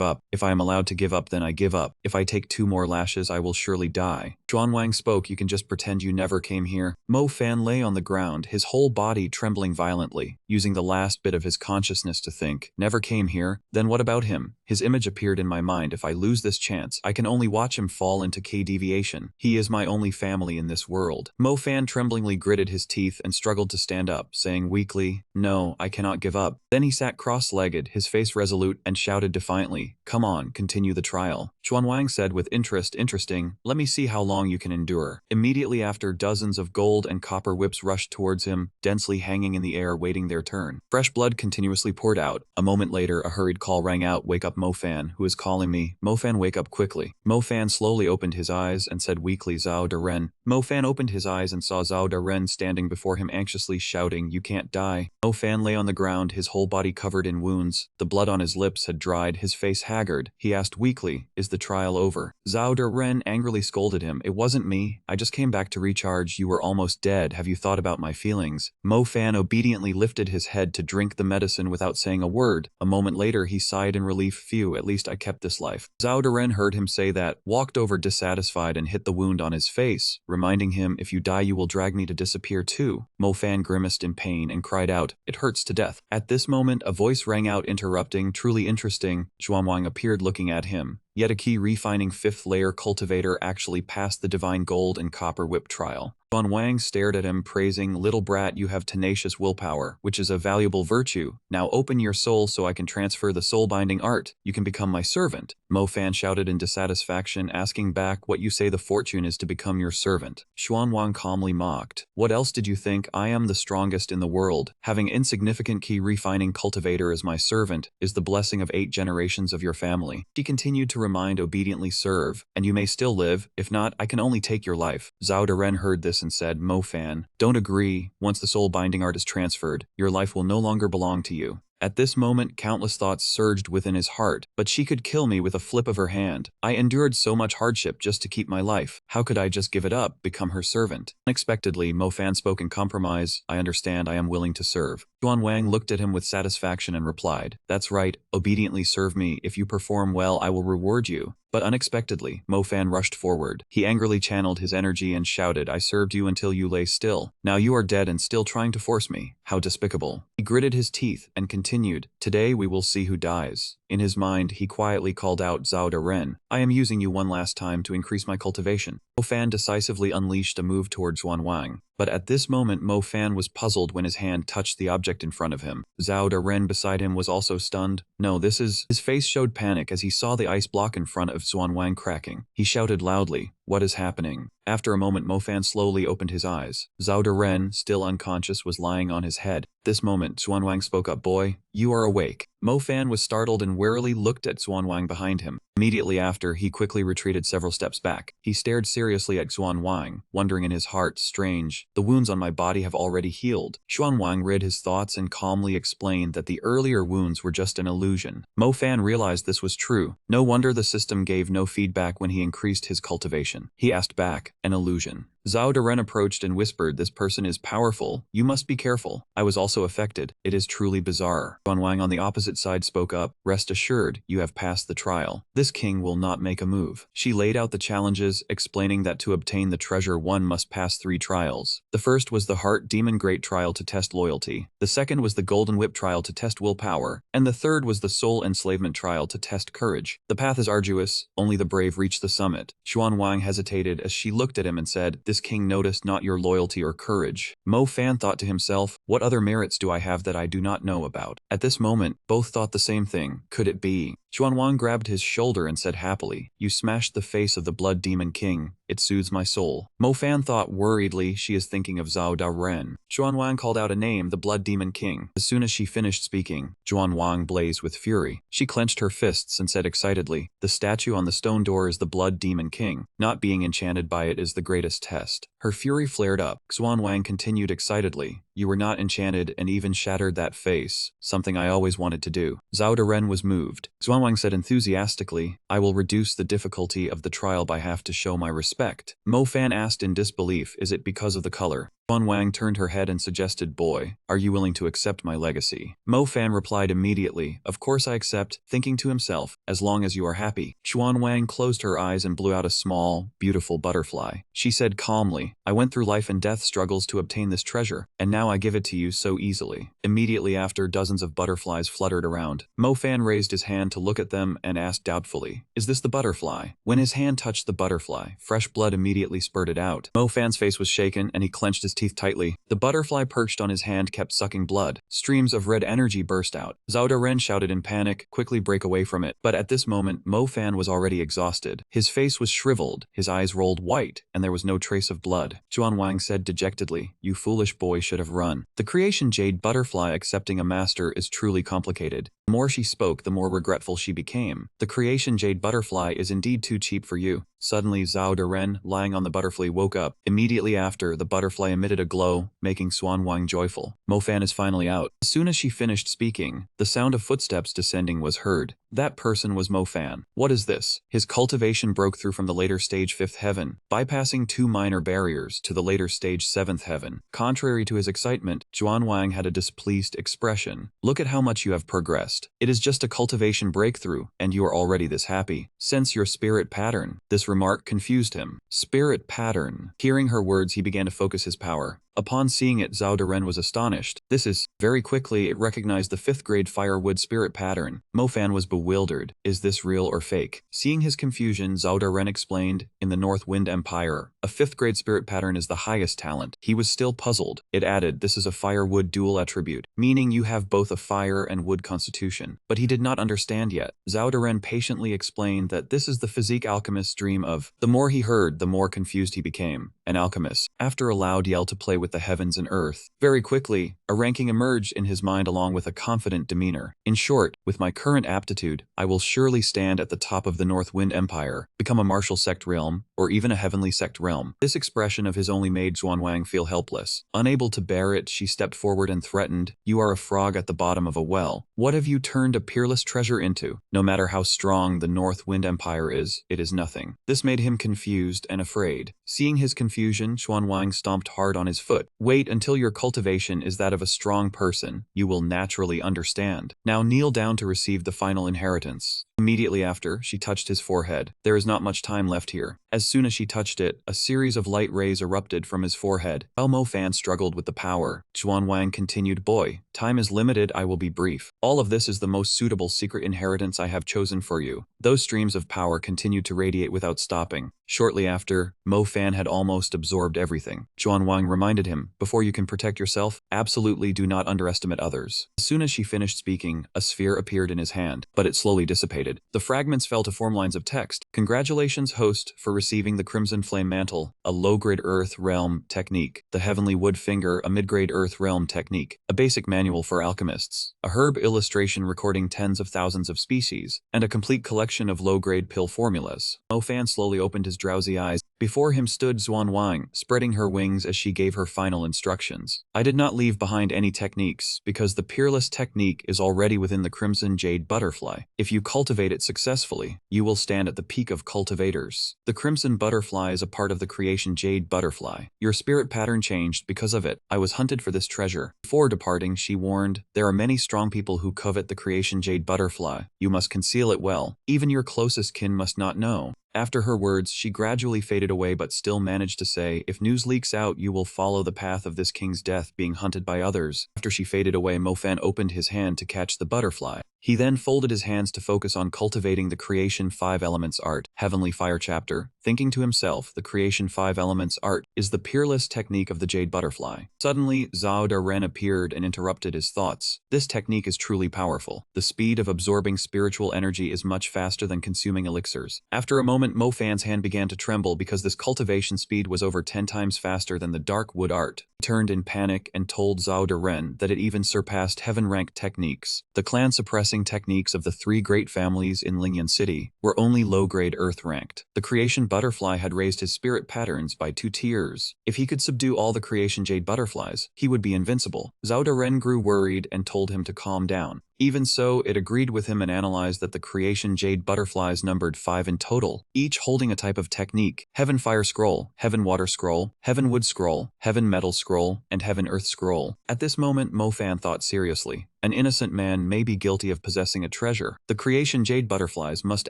up? If I am allowed to give up, then I give up. If I take 2 more lashes, I will surely die. Xuanwang spoke, you can just pretend you never came here. Mo Fan lay on the ground, his whole body trembling violently, using the last bit of his consciousness to think, never came here? Then what about him? His image appeared in my mind. If I lose this chance, I can only watch him fall into K-deviation. He is my only family in this world. Mo Fan tremblingly gritted his teeth and struggled to stand up, saying weakly, no, I cannot give up. Then he sat cross-legged, his face resolute, and shouted defiantly, come on, continue the trial. Xuanwang said with interest, interesting, let me see how long you can endure. Immediately after, dozens of gold and copper whips rushed towards him, densely hanging in the air waiting their turn. Fresh blood continuously poured out. A moment later, a hurried call rang out, wake up Mo Fan, who is calling me. Mo Fan, wake up quickly. Mo Fan slowly opened his eyes and said weakly, Zhao Daren. Mo Fan opened his eyes and saw Zhao Daren standing before him anxiously shouting, you can't die. Mo Fan lay on the ground, his whole body covered in wounds. The blood on his lips had dried, his face haggard. He asked weakly, is the trial over? Zhao Daren angrily scolded him, it wasn't me. I just came back to recharge. You were almost dead. Have you thought about my feelings? Mo Fan obediently lifted his head to drink the medicine without saying a word. A moment later, he sighed in relief, phew, at least I kept this life. Zhao Daren heard him say that, walked over dissatisfied and hit the wound on his face, reminding him, if you die you will drag me to disappear too. Mo Fan grimaced in pain and cried out, it hurts to death. At this moment, a voice rang out interrupting, truly interesting. Xuanwang appeared looking at him. Yet a key refining 5th layer cultivator actually passed the divine gold and copper whip trial. Xuanwang stared at him, praising, little brat, you have tenacious willpower, which is a valuable virtue. Now open your soul so I can transfer the soul-binding art. You can become my servant. Mo Fan shouted in dissatisfaction, asking back, what you say the fortune is to become your servant. Xuanwang calmly mocked, what else did you think? I am the strongest in the world. Having insignificant key refining cultivator as my servant is the blessing of 8 generations of your family. She continued to remind, obediently serve, and you may still live. If not, I can only take your life. Zhao Daren heard this and said, Mo Fan, don't agree. Once the soul binding art is transferred, your life will no longer belong to you. At this moment, countless thoughts surged within his heart, but she could kill me with a flip of her hand. I endured so much hardship just to keep my life. How could I just give it up, become her servant? Unexpectedly, Mo Fan spoke in compromise, I understand, I am willing to serve. Xuanwang looked at him with satisfaction and replied, that's right, obediently serve me. If you perform well, I will reward you. But unexpectedly, Mo Fan rushed forward. He angrily channeled his energy and shouted, I served you until you lay still. Now you are dead and still trying to force me. How despicable. He gritted his teeth and continued, today we will see who dies. In his mind, he quietly called out, Zhao Daren, I am using you one last time to increase my cultivation. Mo Fan decisively unleashed a move towards Xuanwang. But at this moment, Mo Fan was puzzled when his hand touched the object in front of him. Zhao Daren beside him was also stunned. No, this is... His face showed panic as he saw the ice block in front of Xuanwang cracking. He shouted loudly, what is happening? After a moment, Mo Fan slowly opened his eyes. Zhao Daren, still unconscious, was lying on his head. At this moment, Xuanwang spoke up, boy, you are awake. Mo Fan was startled and warily looked at Xuanwang behind him. Immediately after, he quickly retreated several steps back. He stared seriously at Xuanwang, wondering in his heart, strange, the wounds on my body have already healed. Xuanwang read his thoughts and calmly explained that the earlier wounds were just an illusion. Mo Fan realized this was true. No wonder the system gave no feedback when he increased his cultivation. He asked back, an illusion. Zhao Daren approached and whispered, "This person is powerful. You must be careful. I was also affected. It is truly bizarre." Xuan Wang on the opposite side spoke up, "Rest assured, you have passed the trial. This king will not make a move." She laid out the challenges, explaining that to obtain the treasure one must pass 3 trials. The first was the Heart Demon Great trial to test loyalty. The second was the Golden Whip trial to test willpower. And the third was the Soul Enslavement trial to test courage. The path is arduous, only the brave reach the summit. Xuan Wang hesitated as she looked at him and said, "This king noticed not your loyalty or courage." Mo Fan thought to himself, "What other merits do I have that I do not know about?" At this moment, both thought the same thing. Could it be? Xuan Wang grabbed his shoulder and said happily, "You smashed the face of the Blood Demon King. It soothes my soul." Mo Fan thought worriedly, she is thinking of Zhao Daren. Xuan Wang called out a name, the Blood Demon King. As soon as she finished speaking, Xuan Wang blazed with fury. She clenched her fists and said excitedly, "The statue on the stone door is the Blood Demon King. Not being enchanted by it is the greatest test." Her fury flared up. Xuan Wang continued excitedly, "You were not enchanted and even shattered that face, something I always wanted to do." Zhao Daren was moved. Xuan Wang said enthusiastically, "I will reduce the difficulty of the trial by half to show my respect." Mo Fan asked in disbelief, "Is it because of the color?" Xuan Wang turned her head and suggested, "Boy, are you willing to accept my legacy?" Mo Fan replied immediately, "Of course I accept," thinking to himself, "as long as you are happy." Xuan Wang closed her eyes and blew out a small, beautiful butterfly. She said calmly, "I went through life and death struggles to obtain this treasure, and now I give it to you so easily." Immediately after, dozens of butterflies fluttered around. Mo Fan raised his hand to look at them and asked doubtfully, "Is this the butterfly?" When his hand touched the butterfly, fresh blood immediately spurted out. Mo Fan's face was shaken and he clenched his teeth tightly. The butterfly perched on his hand kept sucking blood. Streams of red energy burst out. Zhao Daren shouted in panic, "Quickly break away from it." But at this moment, Mo Fan was already exhausted. His face was shriveled, his eyes rolled white, and there was no trace of blood. Xuan Wang said dejectedly, "You foolish boy should have run." The creation jade butterfly accepting a master is truly complicated. The more she spoke, the more regretful she became. "The creation jade butterfly is indeed too cheap for you." Suddenly, Zhao Daren, lying on the butterfly, woke up. Immediately after, the butterfly emitted a glow, making Xuan Wang joyful. Mo Fan is finally out. As soon as she finished speaking, the sound of footsteps descending was heard. That person was Mo Fan. What is this? His cultivation broke through from the later stage 5th heaven, bypassing 2 minor barriers to the later stage 7th heaven. Contrary to his excitement, Xuan Wang had a displeased expression. "Look at how much you have progressed. It is just a cultivation breakthrough, and you are already this happy. Sense your spirit pattern." This remark confused him. Spirit pattern. Hearing her words, he began to focus his power. Upon seeing it, Zhao Daren was astonished. This is... Very quickly, it recognized the 5th grade firewood spirit pattern. Mo Fan was bewildered. Is this real or fake? Seeing his confusion, Zhao Daren explained, "In the North Wind Empire, a 5th grade spirit pattern is the highest talent." He was still puzzled. It added, "This is a firewood dual attribute, meaning you have both a fire and wood constitution." But he did not understand yet. Zhao Daren patiently explained that this is the physique alchemist's dream of... The more he heard, the more confused he became. An alchemist, after a loud yell to play with the heavens and earth. Very quickly, a ranking emerged in his mind along with a confident demeanor. "In short, with my current aptitude, I will surely stand at the top of the North Wind Empire, become a martial sect realm, or even a heavenly sect realm." This expression of his only made Xuan Wang feel helpless. Unable to bear it, she stepped forward and threatened, "You are a frog at the bottom of a well. What have you turned a peerless treasure into? No matter how strong the North Wind Empire is, it is nothing." This made him confused and afraid. Seeing his confusion, Xuan Wang stomped hard on his foot. "Wait until your cultivation is that of a strong person. You will naturally understand. Now kneel down to receive the final inheritance." Immediately after, she touched his forehead. There is not much time left here. As soon as she touched it, a series of light rays erupted from his forehead. While Mo Fan struggled with the power, Xuan Wang continued, "Boy, time is limited, I will be brief. All of this is the most suitable secret inheritance I have chosen for you." Those streams of power continued to radiate without stopping. Shortly after, Mo Fan had almost absorbed everything. Xuan Wang reminded him, "Before you can protect yourself, absolutely do not underestimate others." As soon as she finished speaking, a sphere appeared in his hand, but it slowly dissipated. The fragments fell to form lines of text. "Congratulations, host, for receiving the Crimson Flame Mantle, a low-grade Earth Realm technique. The Heavenly Wood Finger, a mid-grade Earth Realm technique. A basic manual for alchemists. A herb illustration recording tens of thousands of species. And a complete collection of low-grade pill formulas." Mo Fan slowly opened his drowsy eyes. Before him stood Xuan Wang, spreading her wings as she gave her final instructions. "I did not leave behind any techniques, because the peerless technique is already within the Crimson Jade Butterfly. If you cultivate cultivate it successfully, you will stand at the peak of cultivators. The crimson butterfly is a part of the creation jade butterfly. Your spirit pattern changed because of it. I was hunted for this treasure. Before departing, she warned, there are many strong people who covet the creation jade butterfly. You must conceal it well. Even your closest kin must not know. After her words, she gradually faded away but still managed to say, if news leaks out, you will follow the path of this king's death, being hunted by others. After she faded away, Mofan opened his hand to catch the butterfly. He then folded his hands to focus on cultivating the Creation 5 Elements art, Heavenly Fire chapter, thinking to himself, the Creation 5 Elements art is the peerless technique of the jade butterfly. Suddenly, Zhao Daren appeared and interrupted his thoughts. This technique is truly powerful. The speed of absorbing spiritual energy is much faster than consuming elixirs. After a moment, Mofan's hand began to tremble because this cultivation speed was over 10 times faster than the dark wood art. He turned in panic and told Zhao Daren that it even surpassed heaven-ranked techniques. The clan-suppressing techniques of the 3 great families in Lingyan City were only low-grade earth-ranked. The creation butterfly had raised his spirit patterns by 2 tiers. If he could subdue all the creation jade butterflies, he would be invincible. Zhao Daren grew worried and told him to calm down. Even so, it agreed with him and analyzed that the creation jade butterflies numbered 5 in total, each holding a type of technique: Heaven Fire Scroll, Heaven Water Scroll, Heaven Wood Scroll, Heaven Metal Scroll, and Heaven Earth Scroll. At this moment, Mofan thought seriously. An innocent man may be guilty of possessing a treasure. The creation jade butterflies must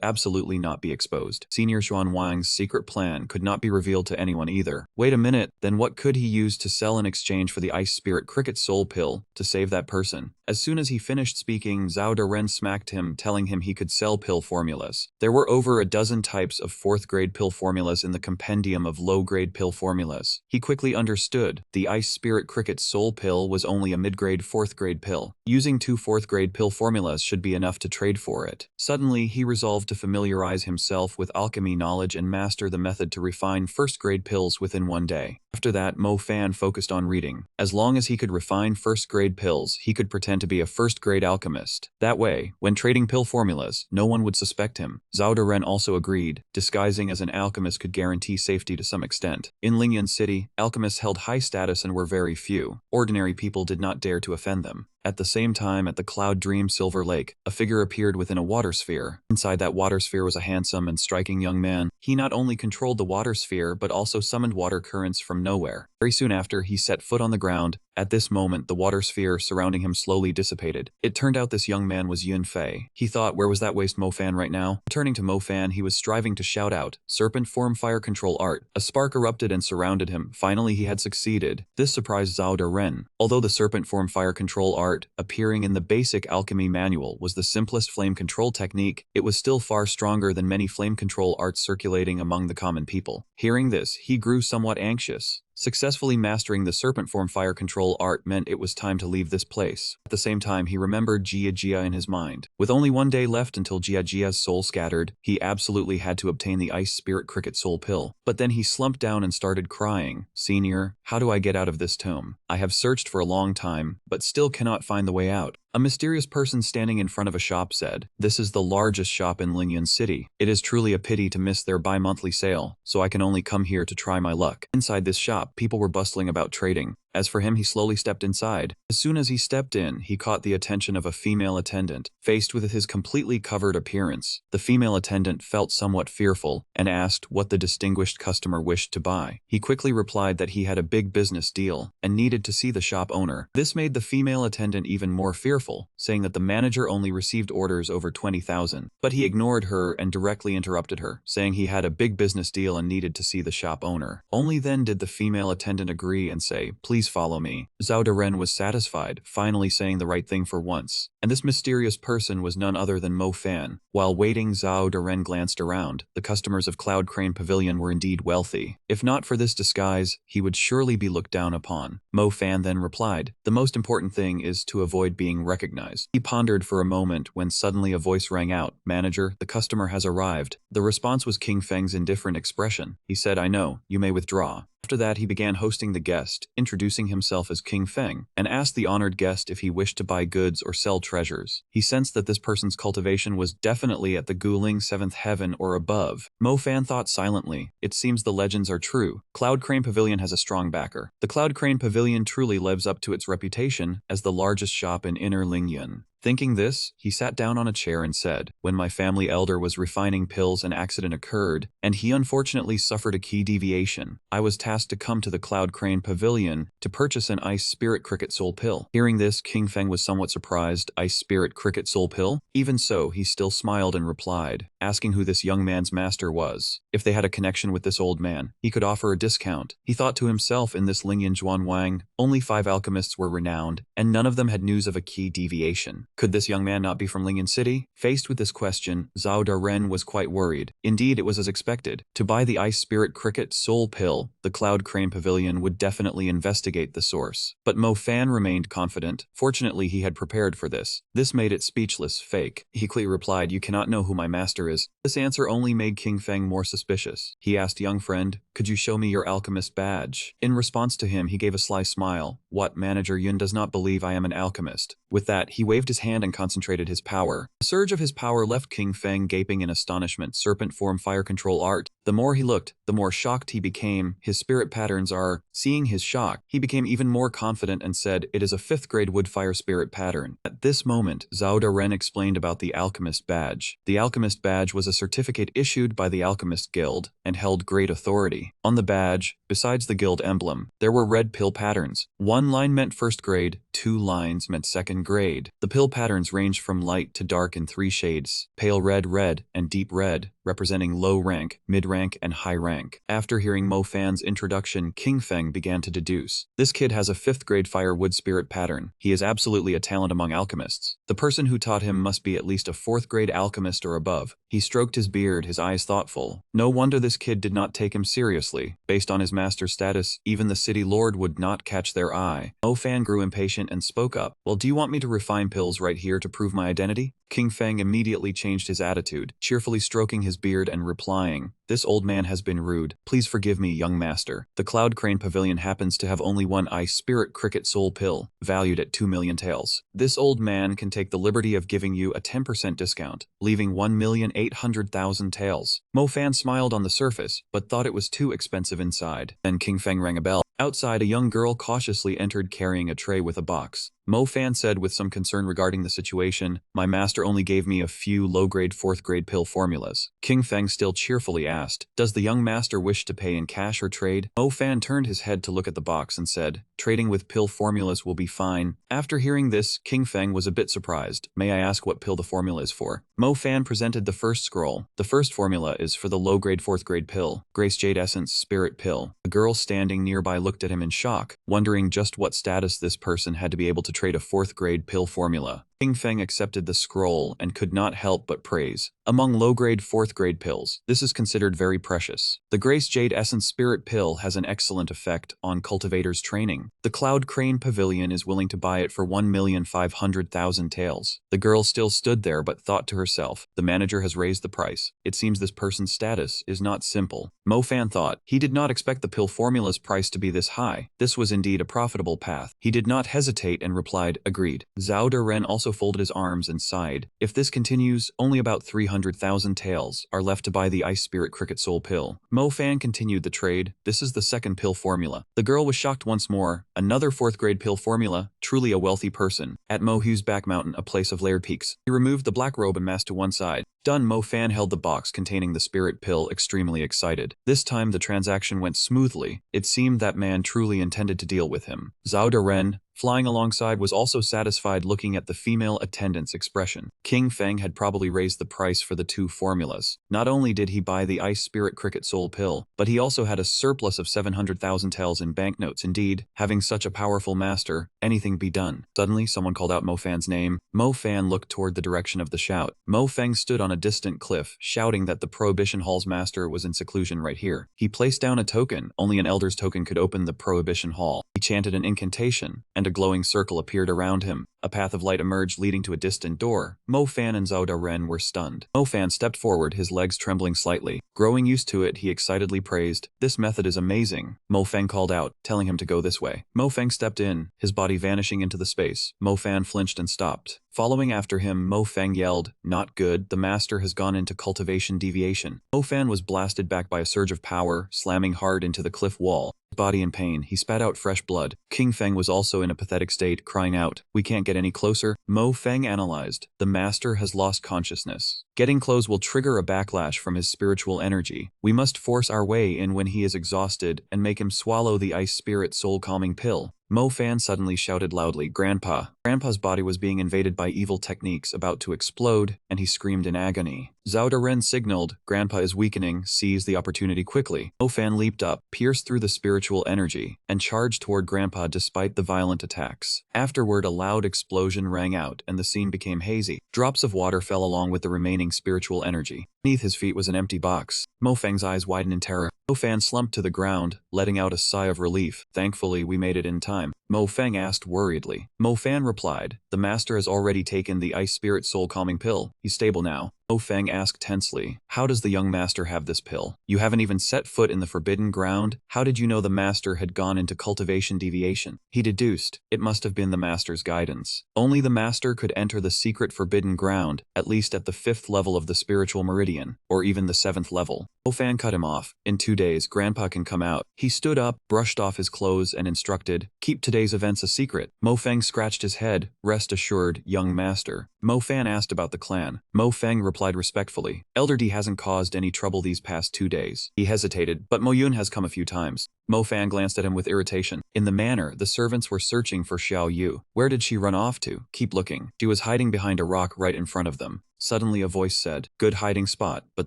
absolutely not be exposed. Senior Xuan Wang's secret plan could not be revealed to anyone either. Wait a minute, then what could he use to sell in exchange for the Ice Spirit Cricket Soul Pill to save that person? As soon as he finished speaking, Zhao Daren smacked him, telling him he could sell pill formulas. There were over a dozen types of 4th-grade pill formulas in the compendium of low-grade pill formulas. He quickly understood. The Ice Spirit Cricket Soul Pill was only a mid-grade 4th-grade pill. Using 2 4th-grade pill formulas should be enough to trade for it. Suddenly, he resolved to familiarize himself with alchemy knowledge and master the method to refine 1st-grade pills within 1 day. After that, Mofan focused on reading. As long as he could refine 1st-grade pills, he could pretend to be a 1st-grade alchemist. That way, when trading pill formulas, no one would suspect him. Zhao Daren also agreed. Disguising as an alchemist could guarantee safety to some extent. In Lingyan City, alchemists held high status and were very few. Ordinary people did not dare to offend them. At the same time, at the Cloud Dream Silver Lake, a figure appeared within a water sphere. Inside that water sphere was a handsome and striking young man. He not only controlled the water sphere, but also summoned water currents from nowhere. Very soon after, he set foot on the ground. At this moment, the water sphere surrounding him slowly dissipated. It turned out this young man was Yun Fei. He thought, where was that waste Mofan right now? Turning to Mofan, he was striving to shout out, Serpent Form Fire Control Art. A spark erupted and surrounded him. Finally, he had succeeded. This surprised Zhao Daren. Although the Serpent Form Fire Control Art, appearing in the basic alchemy manual, was the simplest flame control technique, it was still far stronger than many flame control arts circulating among the common people. Hearing this, he grew somewhat anxious. Successfully mastering the serpent form fire control art meant it was time to leave this place. At the same time, he remembered Jia Jia in his mind. With only 1 day left until Jia Jia's soul scattered, he absolutely had to obtain the Ice Spirit Cricket Soul Pill. But then he slumped down and started crying. Senior, how do I get out of this tomb? I have searched for a long time, but still cannot find the way out. A mysterious person standing in front of a shop said, This is the largest shop in Lingyan City. It is truly a pity to miss their bi-monthly sale, so I can only come here to try my luck. Inside this shop, people were bustling about trading. As for him, he slowly stepped inside. As soon as he stepped in, he caught the attention of a female attendant. Faced with his completely covered appearance, the female attendant felt somewhat fearful and asked what the distinguished customer wished to buy. He quickly replied that he had a big business deal and needed to see the shop owner. This made the female attendant even more fearful, saying that the manager only received orders over 20,000. But he ignored her and directly interrupted her, saying he had a big business deal and needed to see the shop owner. Only then did the female attendant agree and say, Please follow me. Zhao Daren was satisfied, finally saying the right thing for once. And this mysterious person was none other than Mo Fan. While waiting, Zhao Daren glanced around. The customers of Cloud Crane Pavilion were indeed wealthy. If not for this disguise, he would surely be looked down upon. Mo Fan then replied, The most important thing is to avoid being recognized. He pondered for a moment when suddenly a voice rang out, Manager, the customer has arrived. The response was King Feng's indifferent expression. He said, I know, you may withdraw. After that, he began hosting the guest, introducing himself as King Feng, and asked the honored guest if he wished to buy goods or sell treasures. He sensed that this person's cultivation was definitely at the Guling 7th heaven or above. Mo Fan thought silently, it seems the legends are true. Cloud Crane Pavilion has a strong backer. The Cloud Crane Pavilion truly lives up to its reputation as the largest shop in Inner Lingyan. Thinking this, he sat down on a chair and said, "When my family elder was refining pills, an accident occurred, and he unfortunately suffered a key deviation. I was tasked to come to the Cloud Crane Pavilion to purchase an Ice Spirit Cricket Soul Pill." Hearing this, King Feng was somewhat surprised. Ice Spirit Cricket Soul Pill? Even so, he still smiled and replied, asking who this young man's master was. If they had a connection with this old man, he could offer a discount. He thought to himself, in this Lingyan Zhuanwang, only 5 alchemists were renowned, and none of them had news of a key deviation. Could this young man not be from Lingyan City? Faced with this question, Zhao Daren was quite worried. Indeed, it was as expected. To buy the Ice Spirit Cricket Soul Pill, the Cloud Crane Pavilion would definitely investigate the source. But Mo Fan remained confident. Fortunately, he had prepared for this. This made it speechless. Fake. He quickly replied, "You cannot know who my master is." This answer only made King Feng more suspicious. He asked, "Young friend, could you show me your alchemist badge?" In response to him, he gave a sly smile. "What, Manager Yun does not believe I am an alchemist?" With that, he waved his hand and concentrated his power. A surge of his power left King Feng gaping in astonishment. Serpent form fire control art. The more he looked, the more shocked he became. His spirit patterns are. Seeing his shock, he became even more confident and said, "It is a 5th grade wood fire spirit pattern." At this moment, Zhao Daren explained about the alchemist badge. The alchemist badge was a certificate issued by the Alchemist Guild and held great authority. On the badge, besides the guild emblem, there were red pill patterns. 1 line meant 1st grade, 2 lines meant 2nd grade. The pill patterns ranged from light to dark in 3 shades, pale red, red, and deep red, representing low rank, mid rank, and high rank. After hearing Mo Fan's introduction, King Feng began to deduce. This kid has a 5th grade fire wood spirit pattern. He is absolutely a talent among alchemists. The person who taught him must be at least a 4th grade alchemist or above. He stroked his beard, his eyes thoughtful. No wonder this kid did not take him seriously. Based on his master's status, even the city lord would not catch their eye. Mo Fan grew impatient and spoke up. "Well, do you want me to refine pills right here to prove my identity?" King Feng immediately changed his attitude, cheerfully stroking his beard and replying, "This old man has been rude. Please forgive me, young master. The Cloud Crane Pavilion happens to have only 1 Ice Spirit Cricket Soul Pill, valued at 2 million taels. This old man can take the liberty of giving you a 10% discount, leaving 1,800,000 taels." Mo Fan smiled on the surface, but thought it was too expensive inside. Then King Feng rang a bell. Outside, a young girl cautiously entered carrying a tray with a box. Mo Fan said with some concern regarding the situation, "My master only gave me a few low-grade 4th-grade pill formulas." King Feng still cheerfully asked, "Does the young master wish to pay in cash or trade?" Mo Fan turned his head to look at the box and said, "Trading with pill formulas will be fine." After hearing this, King Feng was a bit surprised. "May I ask what pill the formula is for?" Mo Fan presented the first scroll. The first formula is for the low-grade 4th-grade pill, Grace Jade Essence Spirit Pill. The girl standing nearby looked at him in shock, wondering just what status this person had to be able to trade a 4th-grade pill formula. King Feng accepted the scroll and could not help but praise. Among low-grade 4th-grade pills, this is considered very precious. The Grace Jade Essence Spirit Pill has an excellent effect on cultivators' training. The Cloud Crane Pavilion is willing to buy it for 1,500,000 taels. The girl still stood there but thought to herself, the manager has raised the price. It seems this person's status is not simple. Mo Fan thought, he did not expect the pill formula's price to be this high. This was indeed a profitable path. He did not hesitate and replied, "Agreed." Zhao Daren also folded his arms and sighed. If this continues, only about 300,000 taels are left to buy the Ice Spirit Cricket Soul Pill. Mo Fan continued the trade. This is the second pill formula. The girl was shocked once more. Another 4th-grade pill formula, truly a wealthy person. At Mo Hu's back mountain, a place of layered peaks. He removed the black robe and mask to one side. Done. Mo Fan held the box containing the spirit pill, extremely excited. This time the transaction went smoothly. It seemed that man truly intended to deal with him. Zhao Daren, flying alongside, was also satisfied looking at the female attendant's expression. King Feng had probably raised the price for the 2 formulas. Not only did he buy the Ice Spirit Cricket Soul Pill, but he also had a surplus of 700,000 taels in banknotes. Indeed, having such a powerful master, anything be done. Suddenly, someone called out Mo Fan's name. Mo Fan looked toward the direction of the shout. Mo Feng stood on a distant cliff, shouting that the Prohibition Hall's master was in seclusion right here. He placed down a token. Only an elder's token could open the Prohibition Hall. He chanted an incantation, and a glowing circle appeared around him. A path of light emerged leading to a distant door. Mo Fan and Zhao Daren were stunned. Mo Fan stepped forward, his legs trembling slightly. Growing used to it, he excitedly praised, "This method is amazing." Mo Feng called out, telling him to go this way. Mo Feng stepped in, his body vanishing into the space. Mo Fan flinched and stopped. Following after him, Mo Feng yelled, "Not good, the master has gone into cultivation deviation." Mo Fan was blasted back by a surge of power, slamming hard into the cliff wall. body in pain, he spat out fresh blood. King Feng was also in a pathetic state, crying out, "We can't get any closer." Mo Feng analyzed. The master has lost consciousness. Getting close will trigger a backlash from his spiritual energy. We must force our way in when he is exhausted and make him swallow the ice spirit soul calming pill. Mo Fan suddenly shouted loudly, "Grandpa!" Grandpa's body was being invaded by evil techniques about to explode, and he screamed in agony. Zhao Daren signaled, "Grandpa is weakening, seize the opportunity quickly." Mo Fan leaped up, pierced through the spiritual energy, and charged toward Grandpa despite the violent attacks. Afterward, a loud explosion rang out, and the scene became hazy. Drops of water fell along with the remaining spiritual energy. Beneath his feet was an empty box. Mo Feng's eyes widened in terror. Mo Fan slumped to the ground, letting out a sigh of relief. "Thankfully, we made it in time." Mo Feng asked worriedly. Mo Fan replied, "The master has already taken the ice spirit soul calming pill. He's stable now." Mo Feng asked tensely, "How does the young master have this pill? You haven't even set foot in the forbidden ground. How did you know the master had gone into cultivation deviation?" He deduced, "It must have been the master's guidance. Only the master could enter the secret forbidden ground, at least at the 5th level of the spiritual meridian, or even the 7th level." Mo Fan cut him off. "In 2 days, Grandpa can come out." He stood up, brushed off his clothes, and instructed, "Keep today's events a secret." Mo Feng scratched his head. "Rest assured, young master." Mo Fan asked about the clan. Mo Feng replied respectfully, "Elder D hasn't caused any trouble these past 2 days." He hesitated, "But Mo Yun has come a few times." Mo Fan glanced at him with irritation. In the manor, the servants were searching for Xiao Yu. Where did she run off to? Keep looking. She was hiding behind a rock right in front of them. Suddenly a voice said, "Good hiding spot, but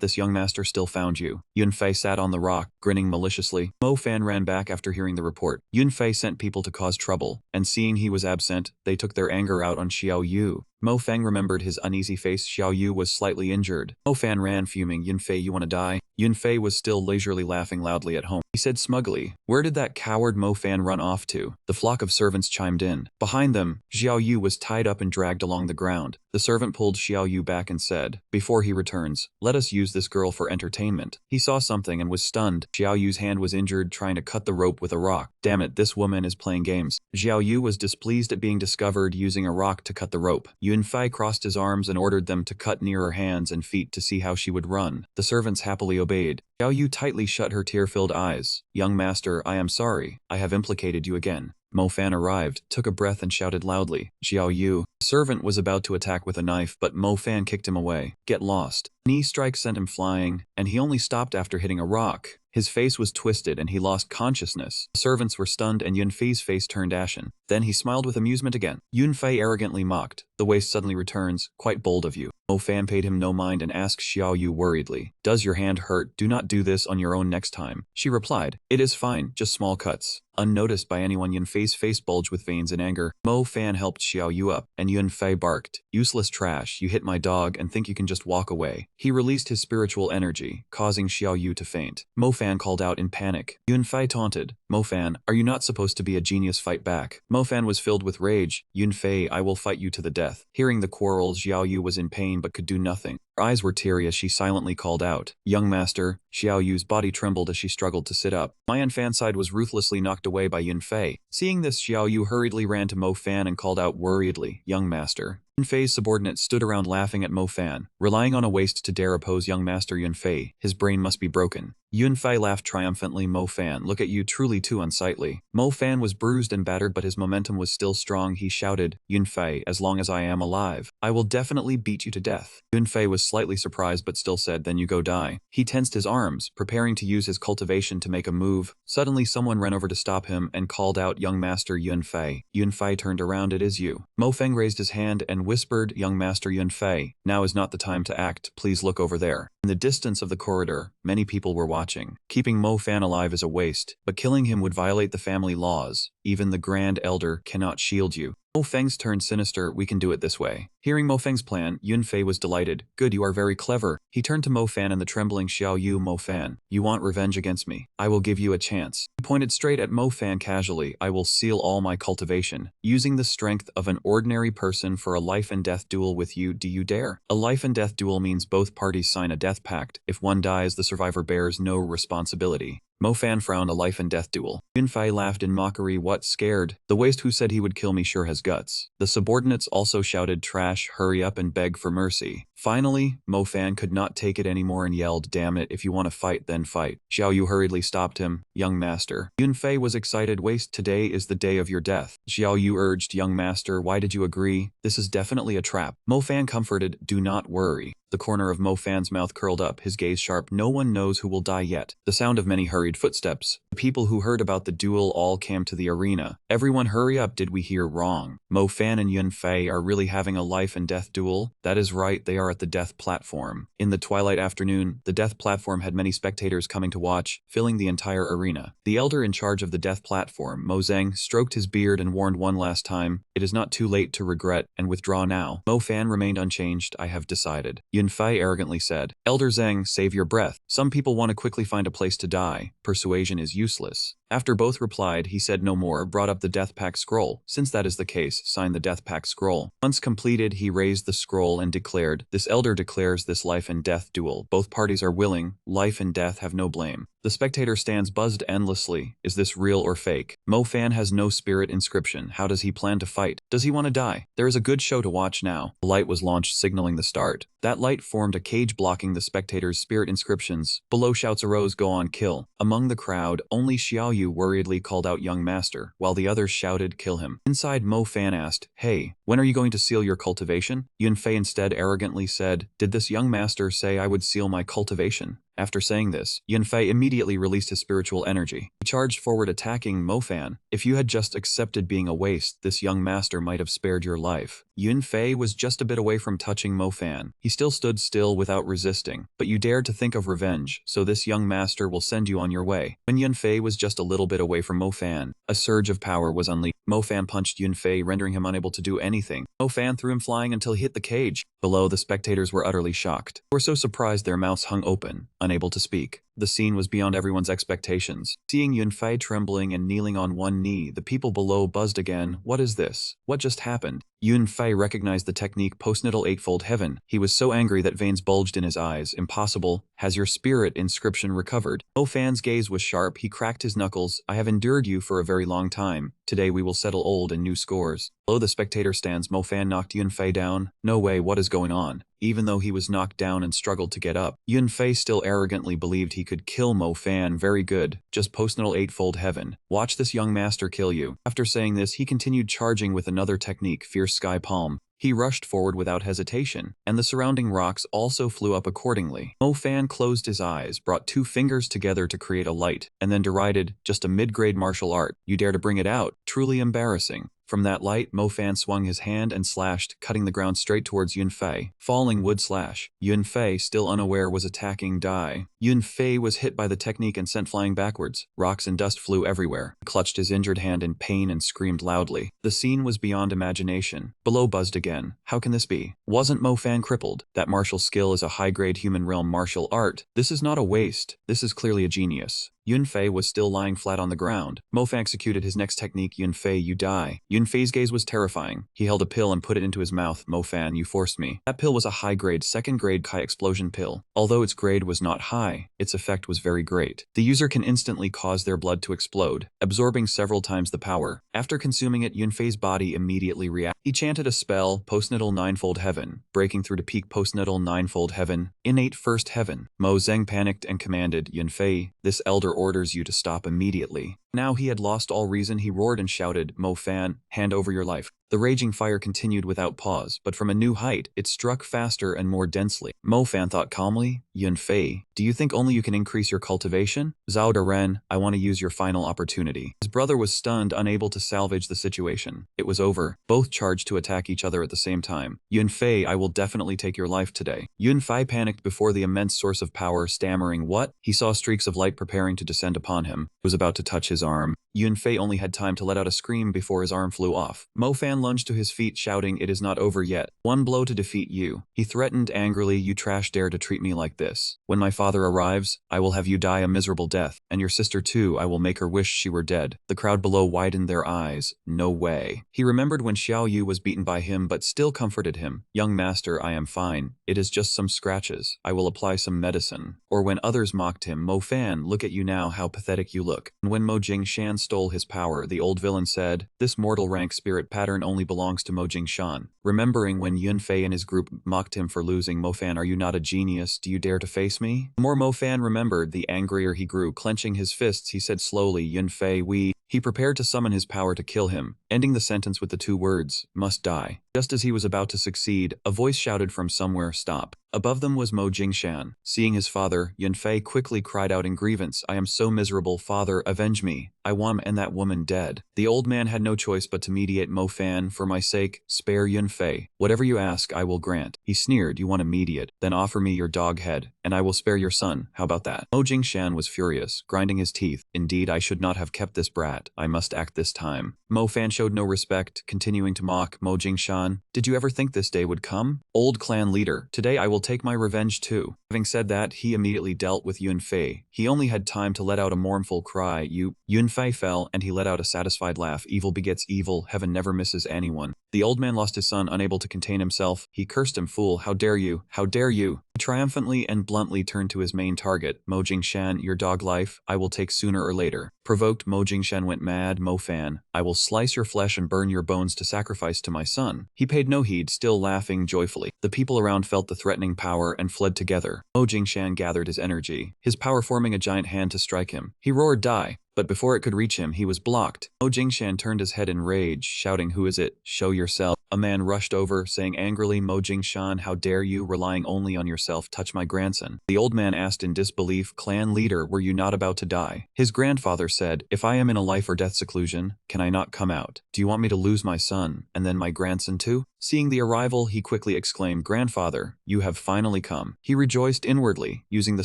this young master still found you." Yun Fei sat on the rock, grinning maliciously. Mo Fan ran back after hearing the report. Yun Fei sent people to cause trouble, and seeing he was absent, they took their anger out on Xiao Yu. Mo Feng remembered his uneasy face. Xiao Yu was slightly injured. Mo Fan ran fuming. "Yun Fei, you wanna die?" Yun Fei was still leisurely laughing loudly at home. He said smugly, "Where did that coward Mo Fan run off to?" The flock of servants chimed in. Behind them, Xiao Yu was tied up and dragged along the ground. The servant pulled Xiao Yu back and said, "Before he returns, let us use this girl for entertainment." He saw something and was stunned. Xiao Yu's hand was injured trying to cut the rope with a rock. "Damn it, this woman is playing games." Xiao Yu was displeased at being discovered using a rock to cut the rope. Yun Fei crossed his arms and ordered them to cut near her hands and feet to see how she would run. The servants happily obeyed. Xiao Yu tightly shut her tear-filled eyes. "Young master, I am sorry. I have implicated you again." Mo Fan arrived, took a breath and shouted loudly, "Xiao Yu." The servant was about to attack with a knife, but Mo Fan kicked him away. "Get lost." Knee strike sent him flying, and he only stopped after hitting a rock. His face was twisted and he lost consciousness. The servants were stunned and Yun Fei's face turned ashen. Then he smiled with amusement again. Yun Fei arrogantly mocked. "The waste suddenly returns. Quite bold of you." Mo Fan paid him no mind and asked Xiao Yu worriedly, "Does your hand hurt? Do not do this on your own next time." She replied, "It is fine, just small cuts." Unnoticed by anyone, Yun Fei's face bulged with veins in anger. Mo Fan helped Xiao Yu up, and Yun Fei barked, "Useless trash, you hit my dog and think you can just walk away." He released his spiritual energy, causing Xiao Yu to faint. Mo Fan called out in panic. Yun Fei taunted, "Mo Fan, are you not supposed to be a genius? Fight back." Mo Fan was filled with rage. "Yun Fei, I will fight you to the death." Hearing the quarrel, Xiao Yu was in pain but could do nothing. Her eyes were teary as she silently called out, "Young master." Xiao Yu's body trembled as she struggled to sit up. Mayan Fan's side was ruthlessly knocked away by Yun Fei. Seeing this, Xiao Yu hurriedly ran to Mo Fan and called out worriedly, "Young master." Yun Fei's subordinate stood around laughing at Mo Fan, relying on a waste to dare oppose young master Yun Fei. His brain must be broken. Yun Fei laughed triumphantly. "Mo Fan, look at you, truly too unsightly." Mo Fan was bruised and battered, but his momentum was still strong. He shouted, "Yun Fei, as long as I am alive, I will definitely beat you to death." Yun Fei was slightly surprised but still said, "Then you go die." He tensed his arms, preparing to use his cultivation to make a move. Suddenly someone ran over to stop him and called out, "Young master Yun Fei." Yun Fei turned around. "It is you." Mo Feng raised his hand and whispered, "Young master Yun Fei, now is not the time to act. Please look over there." In the distance of the corridor, many people were watching. Keeping Mo Fan alive is a waste, but killing him would violate the family laws. Even the Grand Elder cannot shield you. Mo Feng's turned sinister. "We can do it this way." Hearing Mo Feng's plan, Yun Fei was delighted. "Good, you are very clever." He turned to Mo Fan and the trembling Xiao Yu. "Mo Fan, you want revenge against me? I will give you a chance." He pointed straight at Mo Fan casually. "I will seal all my cultivation, using the strength of an ordinary person for a life and death duel with you. Do you dare?" A life and death duel means both parties sign a death pact. If one dies, the survivor bears no responsibility. Mo Fan frowned. "A life and death duel." Yun Fei laughed in mockery. "What, scared? The waste who said he would kill me sure has guts." The subordinates also shouted, "Trash, hurry up and beg for mercy." Finally, Mo Fan could not take it anymore and yelled, "Damn it, if you want to fight, then fight." Xiao Yu hurriedly stopped him. "Young master." Yun Fei was excited. "Waste, today is the day of your death." Xiao Yu urged, "Young master, why did you agree? This is definitely a trap." Mo Fan comforted, "Do not worry." The corner of Mo Fan's mouth curled up, his gaze sharp. "No one knows who will die yet." The sound of many hurried footsteps. The people who heard about the duel all came to the arena. "Everyone hurry up, did we hear wrong? Mo Fan and Yun Fei are really having a life and death duel?" "That is right, they are at the death platform." In the twilight afternoon, the death platform had many spectators coming to watch, filling the entire arena. The elder in charge of the death platform, Mo Zheng, stroked his beard and warned one last time, "It is not too late to regret and withdraw now." Mo Fan remained unchanged. "I have decided." Yun Fei arrogantly said, "Elder Zheng, save your breath. Some people want to quickly find a place to die. Persuasion is useless." After both replied, he said no more, brought up the Death Pact scroll. "Since that is the case, sign the Death Pact scroll." Once completed, he raised the scroll and declared, "This elder declares this life and death duel. Both parties are willing. Life and death have no blame." The spectator stands buzzed endlessly. Is this real or fake? Mo Fan has no spirit inscription. How does he plan to fight? Does he want to die? There is a good show to watch now. The light was launched, signaling the start. That light formed a cage blocking the spectator's spirit inscriptions. Below, shouts arose, "Go on, kill." Among the crowd, only Xiao Yu worriedly called out, "Young master," while the others shouted, "Kill him." Inside, Mo Fan asked, "Hey, when are you going to seal your cultivation?" Yun Fei instead arrogantly said, "Did this young master say I would seal my cultivation?" After saying this, Yun Fei immediately released his spiritual energy. He charged forward, attacking Mo Fan. "If you had just accepted being a waste, this young master might have spared your life." Yun Fei was just a bit away from touching Mo Fan. He still stood still without resisting. "But you dared to think of revenge, so this young master will send you on your way." When Yun Fei was just a little bit away from Mo Fan, a surge of power was unleashed. Mo Fan punched Yun Fei, rendering him unable to do anything. Mo Fan threw him flying until he hit the cage. Below, the spectators were utterly shocked. They were so surprised their mouths hung open, unable to speak. The scene was beyond everyone's expectations. Seeing Yun Fei trembling and kneeling on one knee, the people below buzzed again. "What is this? What just happened?" Yun Fei recognized the technique postnatal eightfold heaven. He was so angry that veins bulged in his eyes. "Impossible. Has your spirit inscription recovered?" Mo Fan's gaze was sharp. He cracked his knuckles. "I have endured you for a very long time. Today we will settle old and new scores." Below the spectator stands, Mo Fan knocked Yun Fei down. "No way, what is going on?" Even though he was knocked down and struggled to get up, Yun Fei still arrogantly believed he could kill Mo Fan. "Very good. Just postnatal eightfold heaven. Watch this young master kill you." After saying this, he continued charging with another technique, Fierce Sky Palm. He rushed forward without hesitation, and the surrounding rocks also flew up accordingly. Mo Fan closed his eyes, brought two fingers together to create a light, and then derided, "Just a mid-grade martial art. You dare to bring it out? Truly embarrassing." From that light, Mo Fan swung his hand and slashed, cutting the ground straight towards Yun Fei. Falling wood slash. Yun Fei, still unaware, was attacking Die. Yun Fei was hit by the technique and sent flying backwards. Rocks and dust flew everywhere. He clutched his injured hand in pain and screamed loudly. The scene was beyond imagination. Below buzzed again. How can this be? Wasn't Mo Fan crippled? That martial skill is a high-grade human realm martial art. This is not a waste. This is clearly a genius. Yun Fei was still lying flat on the ground. Mo Fan executed his next technique. "Yun Fei, you die." Yun Fei's gaze was terrifying. He held a pill and put it into his mouth. "Mo Fan, you forced me." That pill was a high-grade, second-grade Kai explosion pill. Although its grade was not high, its effect was very great. The user can instantly cause their blood to explode, absorbing several times the power. After consuming it, Yun Fei's body immediately reacted. He chanted a spell, postnatal ninefold heaven, breaking through to peak postnatal ninefold heaven, innate first heaven. Mo Zheng panicked and commanded, "Yun Fei, this elder orders you to stop immediately." Now he had lost all reason. He roared and shouted, "Mo Fan, hand over your life." The raging fire continued without pause, but from a new height, it struck faster and more densely. Mo Fan thought calmly, "Yun Fei, do you think only you can increase your cultivation? Zhao Daren, I want to use your final opportunity." His brother was stunned, unable to salvage the situation. It was over. Both charged to attack each other at the same time. "Yun Fei, I will definitely take your life today." Yun Fei panicked before the immense source of power, stammering, "What?" He saw streaks of light preparing to descend upon him. He was about to touch his arm. Yun Fei only had time to let out a scream before his arm flew off. Mo Fan lunged to his feet, shouting, "It is not over yet. One blow to defeat you." He threatened angrily, "You trash dare to treat me like this. When my father arrives, I will have you die a miserable death, and your sister too. I will make her wish she were dead." The crowd below widened their eyes. No way. He remembered when Xiao Yu was beaten by him, but still comforted him. "Young master, I am fine. It is just some scratches. I will apply some medicine." Or when others mocked him, "Mo Fan, look at you now, how pathetic you look." And when Mo Jingshan stole his power, the old villain said. This mortal rank spirit pattern only belongs to Mo Jingshan. Remembering when Yunfei and his group mocked him for losing, Mo Fan, are you not a genius? Do you dare to face me? The more Mo Fan remembered, the angrier he grew. Clenching his fists, he said slowly, Yunfei, He prepared to summon his power to kill him, ending the sentence with the two words, must die. Just as he was about to succeed, a voice shouted from somewhere, stop. Above them was Mo Jingshan. Seeing his father, Yunfei quickly cried out in grievance, I am so miserable, father, avenge me. I want him and that woman dead. The old man had no choice but to mediate. Mo Fan, for my sake, spare Yunfei. Whatever you ask, I will grant. He sneered, you want to mediate? Then offer me your dog head, and I will spare your son. How about that? Mo Jingshan was furious, grinding his teeth. Indeed, I should not have kept this brat. I must act this time. Mo Fan showed no respect, continuing to mock. Mo Jingshan, did you ever think this day would come? Old clan leader, today I will take my revenge too. Having said that, he immediately dealt with Yunfei. He only had time to let out a mournful cry. Yunfei fell, and he let out a satisfied laugh. Evil begets evil, heaven never misses anyone. The old man lost his son, unable to contain himself. He cursed him, fool, how dare you, how dare you. He triumphantly and bluntly turned to his main target. Mo Jingshan, your dog life, I will take sooner or later. Provoked, Mo Jingshan went mad. Mo Fan, I will slice your flesh and burn your bones to sacrifice to my son. He paid no heed, still laughing joyfully. The people around felt the threatening power and fled together. Mo Jingshan gathered his energy, his power forming a giant hand to strike him. He roared, die. But before it could reach him, he was blocked. Mo Jingshan turned his head in rage, shouting, who is it? Show yourself. A man rushed over, saying angrily, Mo Jingshan, how dare you, relying only on yourself, touch my grandson. The old man asked in disbelief, clan leader, were you not about to die? His grandfather said, if I am in a life or death seclusion, can I not come out? Do you want me to lose my son, and then my grandson too? Seeing the arrival, he quickly exclaimed, grandfather, you have finally come. He rejoiced inwardly. Using the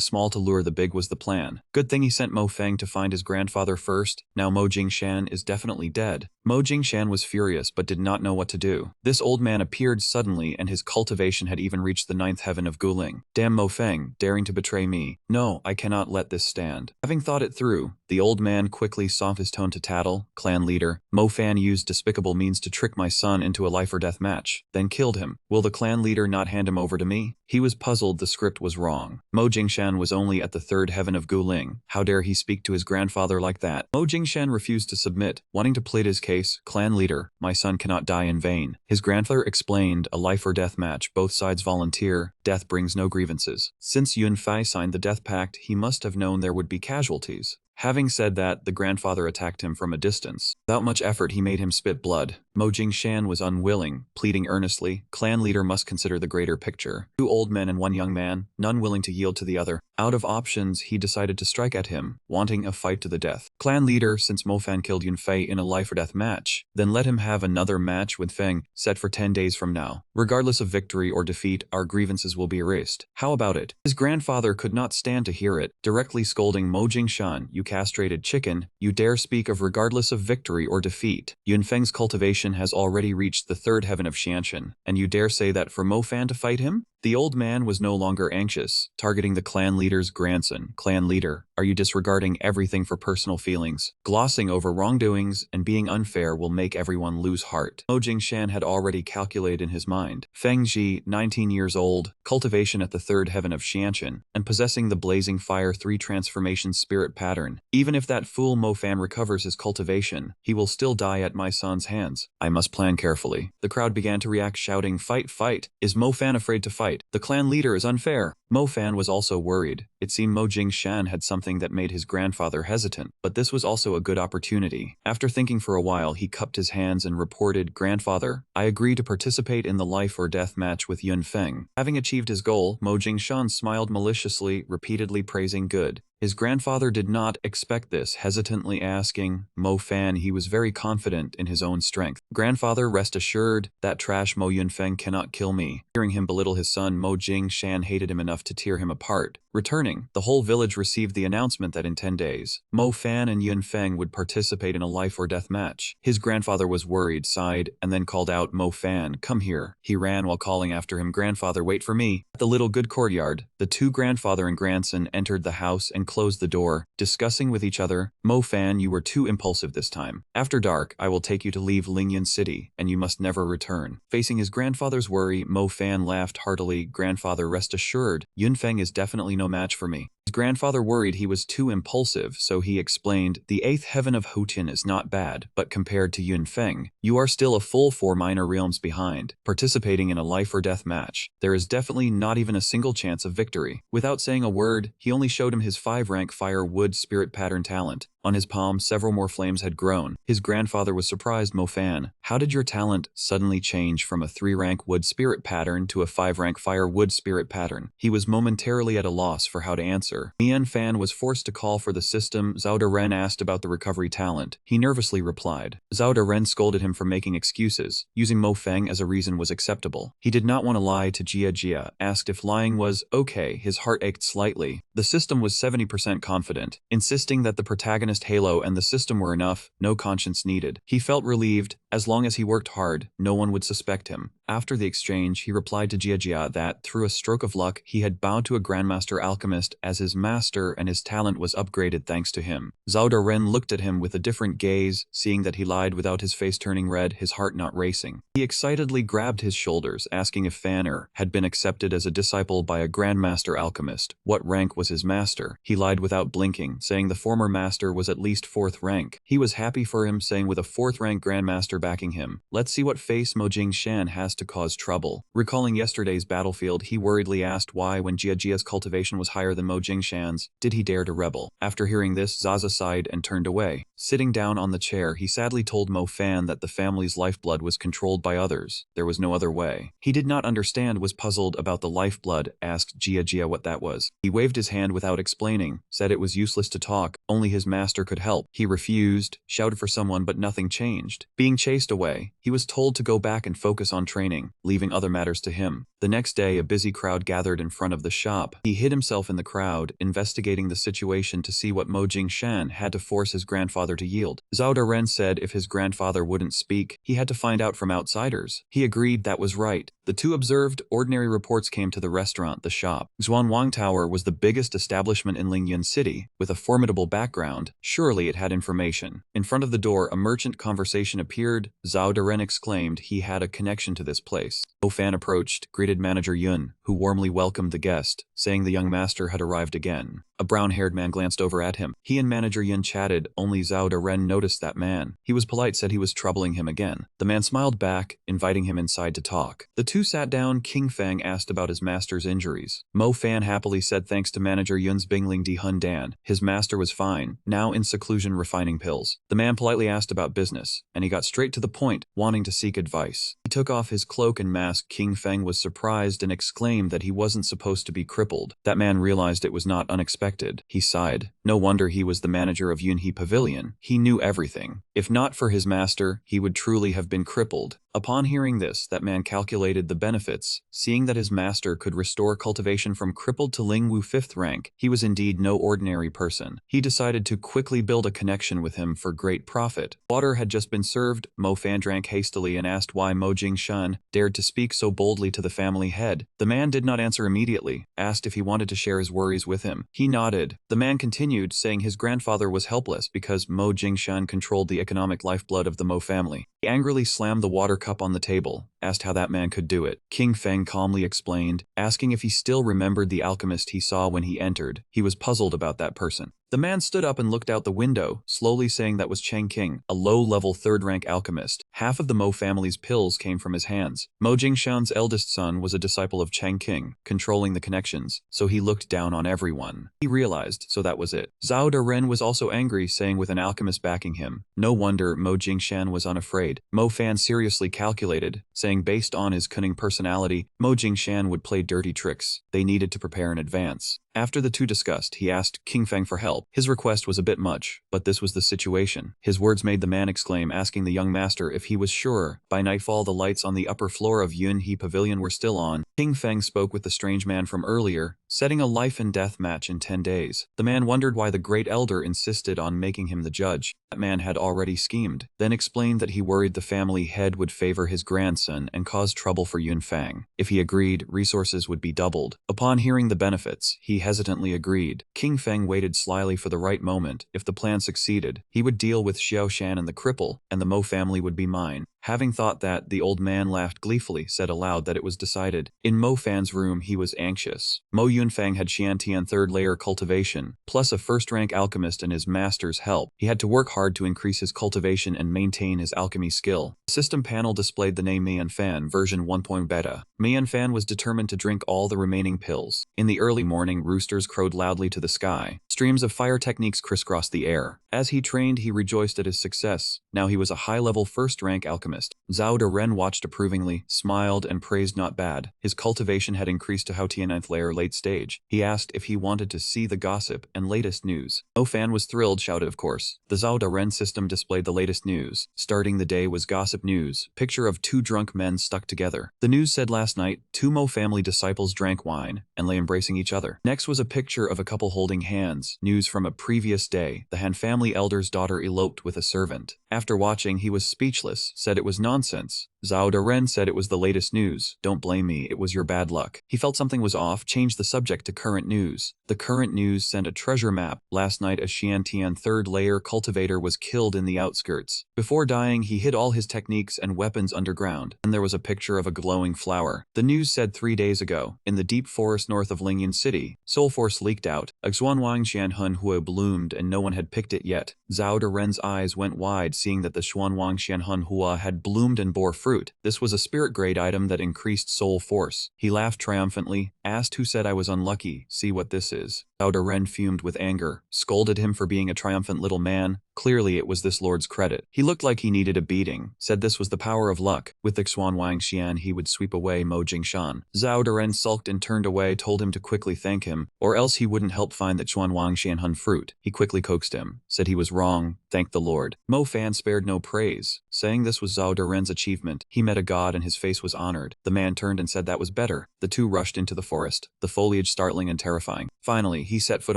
small to lure the big was the plan. Good thing he sent Mo Feng to find his grandfather first. Now Mo Jingshan is definitely dead. Mo Jingshan was furious but did not know what to do. This old man appeared suddenly, and his cultivation had even reached the 9th heaven of Guling. Damn Mo Feng, daring to betray me. No, I cannot let this stand. Having thought it through, the old man quickly softened his tone to tattle, clan leader, Mo Fan used despicable means to trick my son into a life or death match, then killed him. Will the clan leader not hand him over to me? He was puzzled. The script was wrong. Mo Jingshan was only at the 3rd heaven of Guling. How dare he speak to his grandfather like that? Mo Jingshan refused to submit, wanting to plead his case. Clan leader, my son cannot die in vain. His grandfather explained, a life or death match, both sides volunteer, death brings no grievances. Since Yunfei signed the death pact, he must have known there would be casualties. Having said that, the grandfather attacked him from a distance. Without much effort, he made him spit blood. Mo Jingshan was unwilling, pleading earnestly, clan leader must consider the greater picture. 2 old men and 1 young man, none willing to yield to the other. Out of options, he decided to strike at him, wanting a fight to the death. Clan leader, since Mo Fan killed Yunfei in a life or death match, then let him have another match with Feng, set for 10 days from now. Regardless of victory or defeat, our grievances will be erased. How about it? His grandfather could not stand to hear it, directly scolding Mo Jingshan, you castrated chicken, you dare speak of regardless of victory or defeat. Yunfeng's cultivation has already reached the 3rd heaven of Xianxin, and you dare say that for Mo Fan to fight him? The old man was no longer anxious, targeting the clan leader's grandson. Clan leader, are you disregarding everything for personal feelings? Glossing over wrongdoings and being unfair will make everyone lose heart. Mo Jingshan had already calculated in his mind. Feng Ji, 19 years old, cultivation at the 3rd heaven of Xianxin, and possessing the blazing fire 3 transformation spirit pattern. Even if that fool Mo Fan recovers his cultivation, he will still die at my son's hands. I must plan carefully. The crowd began to react, shouting, fight, fight. Is Mo Fan afraid to fight? The clan leader is unfair. Mo Fan was also worried. It seemed Mo Jingshan had something that made his grandfather hesitant, but this was also a good opportunity. After thinking for a while, he cupped his hands and reported, grandfather, I agree to participate in the life or death match with Yun Feng. Having achieved his goal, Mo Jingshan smiled maliciously, repeatedly praising good. His grandfather did not expect this, hesitantly asking Mo Fan. He was very confident in his own strength. Grandfather, rest assured, that trash Mo Yunfeng cannot kill me. Hearing him belittle his son, Mo Jingshan hated him enough to tear him apart. Returning, the whole village received the announcement that in 10 days, Mo Fan and Yunfeng would participate in a life or death match. His grandfather was worried, sighed, and then called out, Mo Fan, come here. He ran while calling after him, grandfather, wait for me. At the little good courtyard, the 2 grandfather and grandson entered the house and closed the door, discussing with each other, Mo Fan, you were too impulsive this time. After dark, I will take you to leave Lingyan City, and you must never return. Facing his grandfather's worry, Mo Fan laughed heartily, grandfather, rest assured, Yunfeng is definitely no match for me. His grandfather worried he was too impulsive, so he explained, "The 8th heaven of Houtian is not bad, but compared to Yun Feng, you are still a full 4 minor realms behind. Participating in a life or death match, there is definitely not even a single chance of victory." Without saying a word, he only showed him his 5-rank fire wood spirit pattern talent. On his palm, several more flames had grown. His grandfather was surprised. "Mo Fan, how did your talent suddenly change from a 3-rank wood spirit pattern to a 5-rank fire wood spirit pattern?" He was momentarily at a loss for how to answer. Mian Fan was forced to call for the system. Zhao Ren asked about the recovery talent. He nervously replied. Zhao Ren scolded him for making excuses. Using Mo Feng as a reason was acceptable. He did not want to lie to Jia, asked if lying was okay. His heart ached slightly. The system was 70% confident, insisting that the protagonist Halo and the system were enough, no conscience needed. He felt relieved. As long as he worked hard, no one would suspect him. After the exchange, he replied to Jia that, through a stroke of luck, he had bowed to a Grandmaster Alchemist as his master and his talent was upgraded thanks to him. Zhao Ren looked at him with a different gaze, seeing that he lied without his face turning red, his heart not racing. He excitedly grabbed his shoulders, asking if Fanner had been accepted as a disciple by a Grandmaster Alchemist. What rank was his master? He lied without blinking, saying the former master was at least 4th rank. He was happy for him, saying with a 4th rank Grandmaster backing him, "Let's see what face Mo Jingshan has to cause trouble." Recalling yesterday's battlefield, he worriedly asked why, when Jia's cultivation was higher than Mo Jingshan's, did he dare to rebel? After hearing this, Zaza sighed and turned away. Sitting down on the chair, he sadly told Mo Fan that the family's lifeblood was controlled by others. There was no other way. He did not understand, was puzzled about the lifeblood, asked Jia what that was. He waved his hand without explaining, said it was useless to talk, only his master could help. He refused, shouted for someone, but nothing changed. Being chased away, he was told to go back and focus on training, leaving other matters to him. The next day, a busy crowd gathered in front of the shop. He hid himself in the crowd, investigating the situation to see what Mo Jingshan had to force his grandfather to yield. Zhao Ren said if his grandfather wouldn't speak, he had to find out from outsiders. He agreed that was right. The two observed. Ordinary reports came to the restaurant, the shop. Xuanwang Tower was the biggest establishment in Lingyun City, with a formidable background. Surely it had information. In front of the door, a merchant conversation appeared. Zhao Ren exclaimed he had a connection to this place. Mo Fan approached, greeted Manager Yun, who warmly welcomed the guest, saying the young master had arrived again. A brown-haired man glanced over at him. He and Manager Yun chatted, only Zhao Ren noticed that man. He was polite, said he was troubling him again. The man smiled back, inviting him inside to talk. The two sat down. King Feng asked about his master's injuries. Mo Fan happily said thanks to Manager Yun's Bingling Di Hun Dan, his master was fine, now in seclusion refining pills. The man politely asked about business, and he got straight to the point, wanting to seek advice. He took off his cloak and mask. King Feng was surprised and exclaimed that he wasn't supposed to be crippled. That man realized it was not unexpected. He sighed. No wonder he was the manager of Yunhe Pavilion. He knew everything. If not for his master, he would truly have been crippled. Upon hearing this, that man calculated the benefits. Seeing that his master could restore cultivation from crippled to Lingwu 5th rank, he was indeed no ordinary person. He decided to quickly build a connection with him for great profit. Water had just been served. Mo Fan drank hastily and asked why Mo Jingshan dared to speak so boldly to the family head. The man did not answer immediately, asked if he wanted to share his worries with him. He nodded. The man continued, saying his grandfather was helpless because Mo Jingshan controlled the economic lifeblood of the Mo family. He angrily slammed the water cup on the table, asked how that man could do it. King Feng calmly explained, asking if he still remembered the alchemist he saw when he entered. He was puzzled about that person. The man stood up and looked out the window, slowly saying that was Cheng King, a low-level 3rd-rank alchemist. Half of the Mo family's pills came from his hands. Mo Jingshan's eldest son was a disciple of Cheng King, controlling the connections, so he looked down on everyone. He realized, so that was it. Zhao Ren was also angry, saying with an alchemist backing him. No wonder Mo Jingshan was unafraid. Mo Fan seriously calculated, saying based on his cunning personality, Mo Jingshan would play dirty tricks. They needed to prepare in advance. After the two discussed, he asked King Feng for help. His request was a bit much, but this was the situation. His words made the man exclaim, asking the young master if he was sure. By nightfall, the lights on the upper floor of Yunhe Pavilion were still on. King Feng spoke with the strange man from earlier, setting a life and death match in 10 days. The man wondered why the great elder insisted on making him the judge. That man had already schemed, then explained that he worried the family head would favor his grandson and cause trouble for Yun Fang. If he agreed, resources would be doubled. Upon hearing the benefits, he hesitantly agreed. King Feng waited slyly for the right moment. If the plan succeeded, he would deal with Xiao Shan and the cripple, and the Mo family would be mine. Having thought that, the old man laughed gleefully, said aloud that it was decided. In Mo Fan's room, he was anxious. Mo Yunfang had Xiantian third layer cultivation, plus a first-rank alchemist and his master's help. He had to work hard to increase his cultivation and maintain his alchemy skill. The system panel displayed the name Mian Fan version 1. Beta. Mian Fan was determined to drink all the remaining pills. In the early morning, roosters crowed loudly to the sky. Streams of fire techniques crisscrossed the air. As he trained, he rejoiced at his success. Now he was a high-level first-rank alchemist. Zhao Deren watched approvingly, smiled, and praised not bad. His cultivation had increased to Haotian 9th layer late stage. He asked if he wanted to see the gossip and latest news. Mo Fan was thrilled, shouted of course. The Zhao Deren system displayed the latest news. Starting the day was gossip news. Picture of two drunk men stuck together. The news said last night, two Mo family disciples drank wine and lay embracing each other. Next was a picture of a couple holding hands. News from a previous day. The Han family elder's daughter eloped with a servant. After watching, he was speechless, said it was nonsense. Zhao Deren said it was the latest news. Don't blame me, it was your bad luck. He felt something was off, changed the subject to current news. The current news sent a treasure map. Last night, a Xiantian third layer cultivator was killed in the outskirts. Before dying, he hid all his techniques and weapons underground. And there was a picture of a glowing flower. The news said 3 days ago, in the deep forest north of Lingyan City, Soul Force leaked out. A Xuanwang Xianhunhua bloomed and no one had picked it yet. Zhao Deren's eyes went wide, seeing that the Xuanwang Xianhunhua had bloomed and bore fruit. This was a spirit grade item that increased soul force. He laughed triumphantly, asked who said I was unlucky. See what this is. Zhao Deren fumed with anger, scolded him for being a triumphant little man. Clearly it was this lord's credit. He looked like he needed a beating, said this was the power of luck. With the Xuanwang Xian he would sweep away Mo Jingshan. Zhao Deren sulked and turned away, told him to quickly thank him, or else he wouldn't help find the Xuanwang Xianhun fruit. He quickly coaxed him, said he was wrong, thanked the Lord. Mo Fan spared no praise, saying this was Zhao Deren's achievement. He met a god and his face was honored. The man turned and said that was better. The two rushed into the forest, the foliage startling and terrifying. Finally, he set foot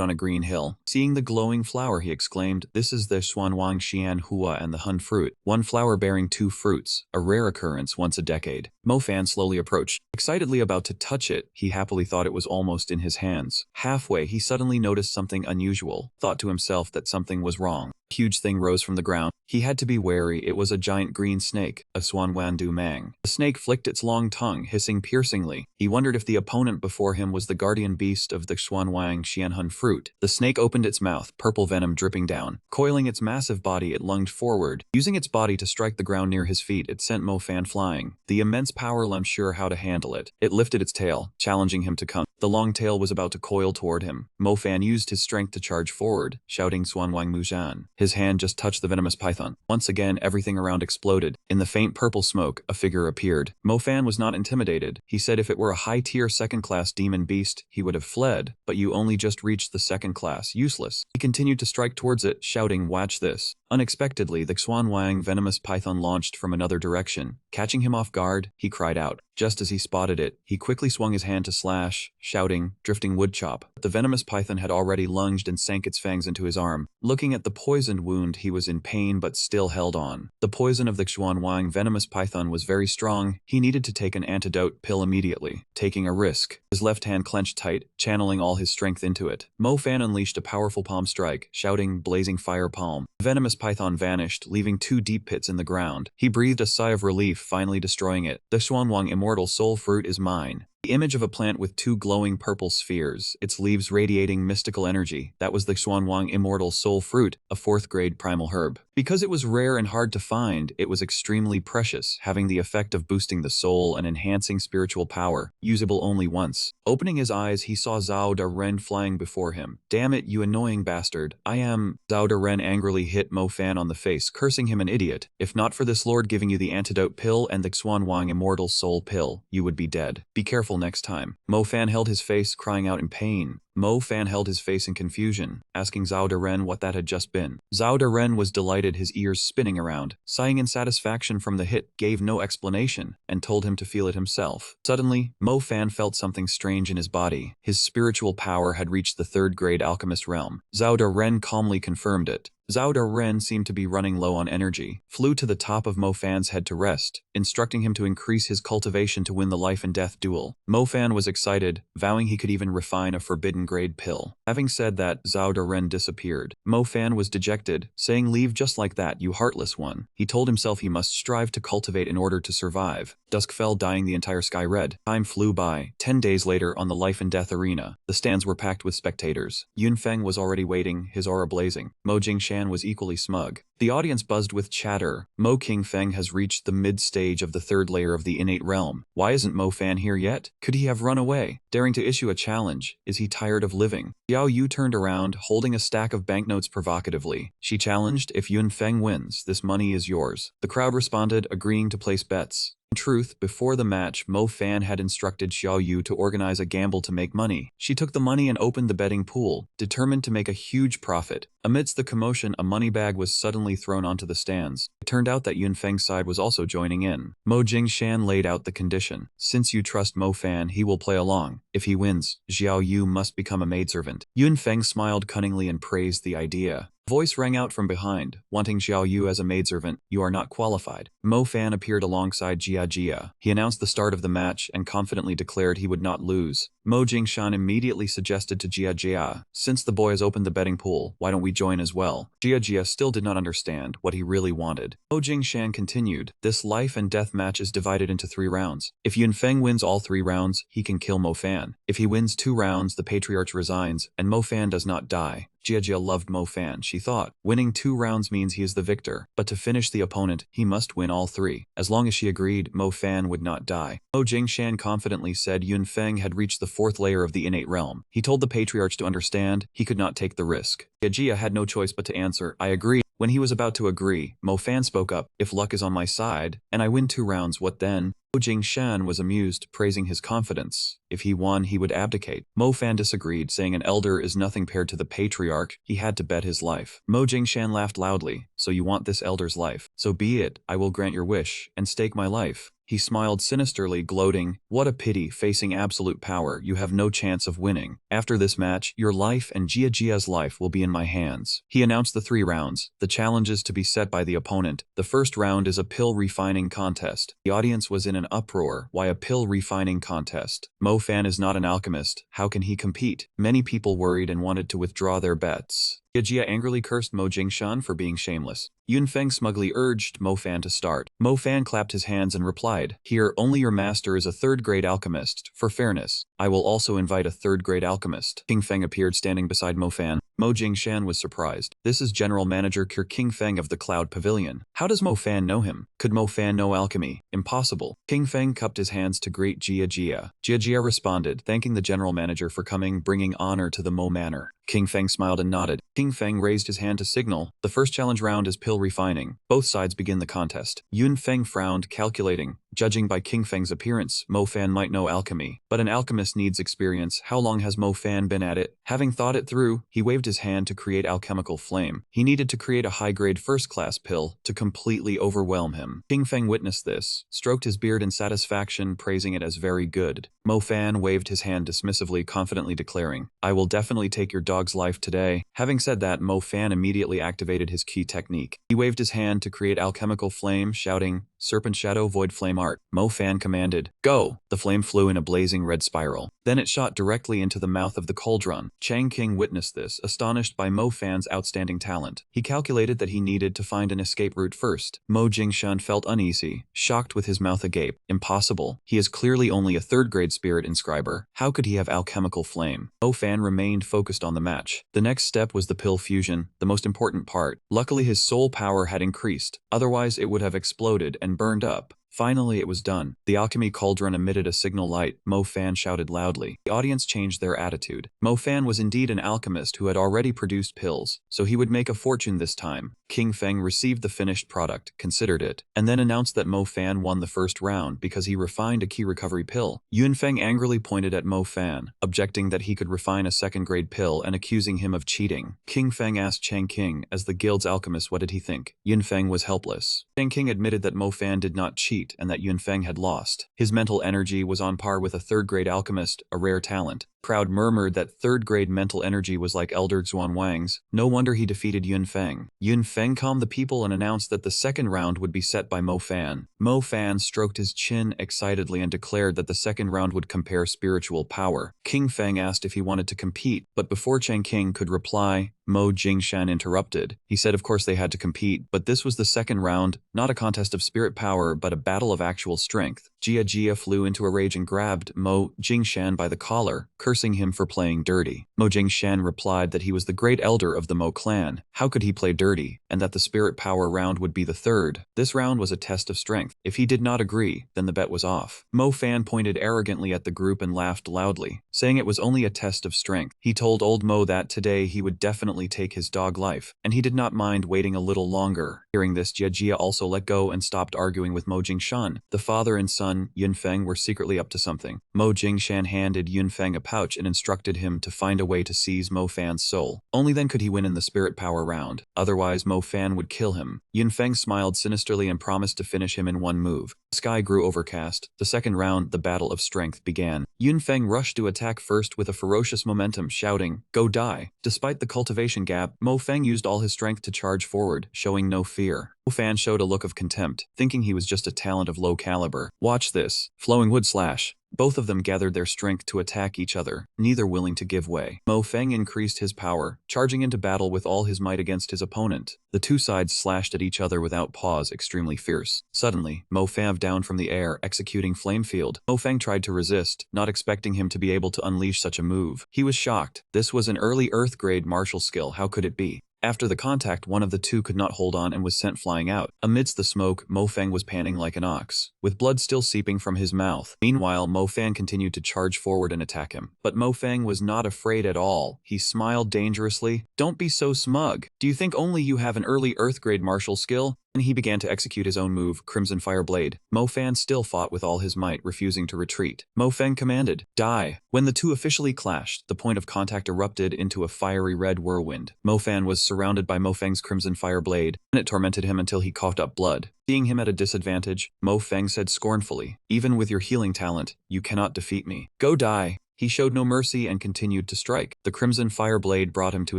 on a green hill. Seeing the glowing flower, he exclaimed, this is the Xuanwang Xianhua and the Hun fruit. One flower bearing two fruits, a rare occurrence once a decade. Mo Fan slowly approached, excitedly about to touch it. He happily thought it was almost in his hands. Halfway, he suddenly noticed something unusual, thought to himself that something was wrong. A huge thing rose from the ground. He had to be wary. It was a giant green snake, a Xuanwandu Mang. The snake flicked its long tongue, hissing piercingly. He wondered if the opponent before him was the guardian beast of the Xuanwang Xianhun fruit. The snake opened its mouth, purple venom dripping down. Coiling its massive body, it lunged forward. Using its body to strike the ground near his feet, it sent Mo Fan flying. The immense power left unsure how to handle it. It lifted its tail, challenging him to come. The long tail was about to coil toward him. Mo Fan used his strength to charge forward, shouting Xuanwang Muzhan. His hand just touched the venomous python. Once again, everything around exploded. In the faint purple smoke, a figure appeared. Mo Fan was not intimidated. He said if it were a high-tier second-class demon beast, he would have fled, but you only just reached the second class, useless. He continued to strike towards it, shouting, watch this. Unexpectedly, the Xuanwang venomous python launched from another direction. Catching him off guard, he cried out. Just as he spotted it, he quickly swung his hand to slash, shouting, drifting wood chop. The venomous python had already lunged and sank its fangs into his arm. Looking at the poisoned wound, he was in pain but still held on. The poison of the Xuanwang venomous python was very strong. He needed to take an antidote pill immediately, taking a risk. His left hand clenched tight, channeling all his strength into it. Mo Fan unleashed a powerful palm strike, shouting, blazing fire palm. The venomous python vanished, leaving 2 deep pits in the ground. He breathed a sigh of relief, finally destroying it. The Xuanwang immortal soul fruit is mine. The image of a plant with 2 glowing purple spheres, its leaves radiating mystical energy. That was the Xuanwang immortal soul fruit, a 4th grade primal herb. Because it was rare and hard to find, it was extremely precious, having the effect of boosting the soul and enhancing spiritual power, usable only once. Opening his eyes, he saw Zhao Deren flying before him. Damn it, you annoying bastard. I am. Zhao Deren angrily hit Mo Fan on the face, cursing him an idiot. If not for this lord giving you the antidote pill and the Xuanwang immortal soul pill, you would be dead. Be careful next time. Mo Fan held his face, crying out in pain. Mo Fan held his face in confusion, asking Zhao Deren what that had just been. Zhao Deren was delighted, his ears spinning around. Sighing in satisfaction from the hit, gave no explanation, and told him to feel it himself. Suddenly, Mo Fan felt something strange in his body. His spiritual power had reached the 3rd grade alchemist realm. Zhao Deren calmly confirmed it. Zhao Ren seemed to be running low on energy, flew to the top of Mo Fan's head to rest, instructing him to increase his cultivation to win the life and death duel. Mo Fan was excited, vowing he could even refine a forbidden grade pill. Having said that, Zhao Ren disappeared. Mo Fan was dejected, saying, "Leave just like that, you heartless one." He told himself he must strive to cultivate in order to survive. Dusk fell, dyeing the entire sky red. Time flew by. 10 days later, on the life and death arena, the stands were packed with spectators. Yun Feng was already waiting, his aura blazing. Mo Jingshan was equally smug. The audience buzzed with chatter. Mo King Feng has reached the mid-stage of the third layer of the innate realm. Why isn't Mo Fan here yet? Could he have run away? Daring to issue a challenge. Is he tired of living? Yao Yu turned around, holding a stack of banknotes provocatively. She challenged, "If Yun Feng wins, this money is yours." The crowd responded, agreeing to place bets. In truth, before the match, Mo Fan had instructed Xiao Yu to organize a gamble to make money. She took the money and opened the betting pool, determined to make a huge profit. Amidst the commotion, a money bag was suddenly thrown onto the stands. It turned out that Yun Feng's side was also joining in. Mo Jingshan laid out the condition. "Since you trust Mo Fan, he will play along. If he wins, Xiao Yu must become a maidservant." Yun Feng smiled cunningly and praised the idea. Voice rang out from behind, "Wanting Xiao Yu as a maidservant, you are not qualified." Mo Fan appeared alongside Jia Jia. He announced the start of the match and confidently declared he would not lose. Mo Jingshan immediately suggested to Jia Jia, "Since the boy has opened the betting pool, why don't we join as well?" Jia Jia still did not understand what he really wanted. Mo Jingshan continued, "This life and death match is divided into 3 rounds. If Yun Feng wins all 3 rounds, he can kill Mo Fan. If he wins 2 rounds, the patriarch resigns, and Mo Fan does not die." Jia Jia loved Mo Fan. She thought, winning 2 rounds means he is the victor, but to finish the opponent, he must win all 3. As long as she agreed, Mo Fan would not die. Mo Jingshan confidently said Yun Feng had reached the 4th layer of the innate realm. He told the patriarch to understand, he could not take the risk. Jia Jia had no choice but to answer, "I agree." When he was about to agree, Mo Fan spoke up, "If luck is on my side, and I win 2 rounds, what then?" Mo Jingshan was amused, praising his confidence. If he won, he would abdicate. Mo Fan disagreed, saying an elder is nothing compared to the patriarch. He had to bet his life. Mo Jingshan laughed loudly. "So you want this elder's life? So be it, I will grant your wish, and stake my life." He smiled sinisterly, gloating, "What a pity, facing absolute power, you have no chance of winning. After this match, your life and Jia Jia's life will be in my hands." He announced the 3 rounds, the challenges to be set by the opponent. The first round is a pill refining contest. The audience was in an uproar. Why a pill refining contest? Mo Fan is not an alchemist. How can he compete? Many people worried and wanted to withdraw their bets. Jia Jia angrily cursed Mo Jingshan for being shameless. Yun Feng smugly urged Mo Fan to start. Mo Fan clapped his hands and replied, "Here, only your master is a 3rd-grade alchemist. For fairness, I will also invite a 3rd-grade alchemist." King Feng appeared standing beside Mo Fan. Mo Jingshan was surprised. "This is General Manager King Feng of the Cloud Pavilion. How does Mo Fan know him? Could Mo Fan know alchemy? Impossible." King Feng cupped his hands to greet Jia Jia. Jia Jia responded, thanking the General Manager for coming, bringing honor to the Mo Manor. King Feng smiled and nodded. King Feng raised his hand to signal. The first challenge round is pill refining. Both sides begin the contest. Yun Feng frowned, calculating. Judging by King Feng's appearance, Mo Fan might know alchemy. But an alchemist needs experience. How long has Mo Fan been at it? Having thought it through, he waved his hand to create alchemical flame. He needed to create a high-grade first-class pill to completely overwhelm him. King Feng witnessed this, stroked his beard in satisfaction, praising it as very good. Mo Fan waved his hand dismissively, confidently declaring, "I will definitely take your dog's life today." Having said that, Mo Fan immediately activated his key technique. He waved his hand to create alchemical flame, shouting, "Serpent Shadow Void Flame Art." Mo Fan commanded, "Go!" The flame flew in a blazing red spiral. Then it shot directly into the mouth of the cauldron. Chang King witnessed this, astonished by Mo Fan's outstanding talent. He calculated that he needed to find an escape route first. Mo Jingshan felt uneasy, shocked with his mouth agape. Impossible. He is clearly only a 3rd-grade spirit inscriber. How could he have alchemical flame? Mo Fan remained focused on the match. The next step was the pill fusion, the most important part. Luckily his soul power had increased, otherwise it would have exploded and burned up. Finally, it was done. The alchemy cauldron emitted a signal light. Mo Fan shouted loudly. The audience changed their attitude. Mo Fan was indeed an alchemist who had already produced pills, so he would make a fortune this time. King Feng received the finished product, considered it, and then announced that Mo Fan won the first round because he refined a key recovery pill. Yun Feng angrily pointed at Mo Fan, objecting that he could refine a 2nd-grade pill and accusing him of cheating. King Feng asked Chang King, as the guild's alchemist, what did he think? Yun Feng was helpless. Chang King admitted that Mo Fan did not cheat. defeat and that Yunfeng had lost. His mental energy was on par with a third-grade alchemist, a rare talent. Crowd murmured that third-grade mental energy was like Elder Xuan Wang's. No wonder he defeated Yunfeng. Yunfeng calmed the people and announced that the second round would be set by Mo Fan. Mo Fan stroked his chin excitedly and declared that the second round would compare spiritual power. King Feng asked if he wanted to compete, but before Cheng King could reply, Mo Jingshan interrupted. He said of course they had to compete, but this was the second round, not a contest of spirit power but a battle of actual strength. Jia flew into a rage and grabbed Mo Jingshan by the collar, cursing him for playing dirty. Mo Jingshan replied that he was the great elder of the Mo clan. How could he play dirty? And that the spirit power round would be the third. This round was a test of strength. If he did not agree, then the bet was off. Mo Fan pointed arrogantly at the group and laughed loudly, saying it was only a test of strength. He told old Mo that today he would definitely take his dog life, and he did not mind waiting a little longer. Hearing this, Jia also let go and stopped arguing with Mo Jingshan. The father and son, Yunfeng, were secretly up to something. Mo Jingshan handed Yunfeng a pouch and instructed him to find a way to seize Mo Fan's soul. Only then could he win in the spirit power round. Otherwise, Mo Fan would kill him. Yunfeng smiled sinisterly and promised to finish him in one move. The sky grew overcast. The second round, the battle of strength, began. Yunfeng rushed to attack first with a ferocious momentum, shouting, "Go die!" Despite the cultivation gap, Mo Feng used all his strength to charge forward, showing no fear. Mo Fan showed a look of contempt, thinking he was just a talent of low caliber. Watch this. Flowing wood slash. Both of them gathered their strength to attack each other, neither willing to give way. Mo Feng increased his power, charging into battle with all his might against his opponent. The two sides slashed at each other without pause, extremely fierce. Suddenly, Mo Fan down from the air, executing Flame Field. Mo Feng tried to resist, not expecting him to be able to unleash such a move. He was shocked. This was an early Earth-grade martial skill, how could it be? After the contact, one of the two could not hold on and was sent flying out. Amidst the smoke, Mo Feng was panting like an ox, with blood still seeping from his mouth. Meanwhile, Mo Fan continued to charge forward and attack him. But Mo Feng was not afraid at all. He smiled dangerously. "Don't be so smug. Do you think only you have an early Earth-grade martial skill?" And he began to execute his own move, Crimson Fire Blade. Mo Fan still fought with all his might, refusing to retreat. Mo Feng commanded, "Die." When the two officially clashed, the point of contact erupted into a fiery red whirlwind. Mo Fan was surrounded by Mo Feng's Crimson Fire Blade, and it tormented him until he coughed up blood. Seeing him at a disadvantage, Mo Feng said scornfully, "Even with your healing talent, you cannot defeat me. Go die." He showed no mercy and continued to strike. The Crimson Fire Blade brought him to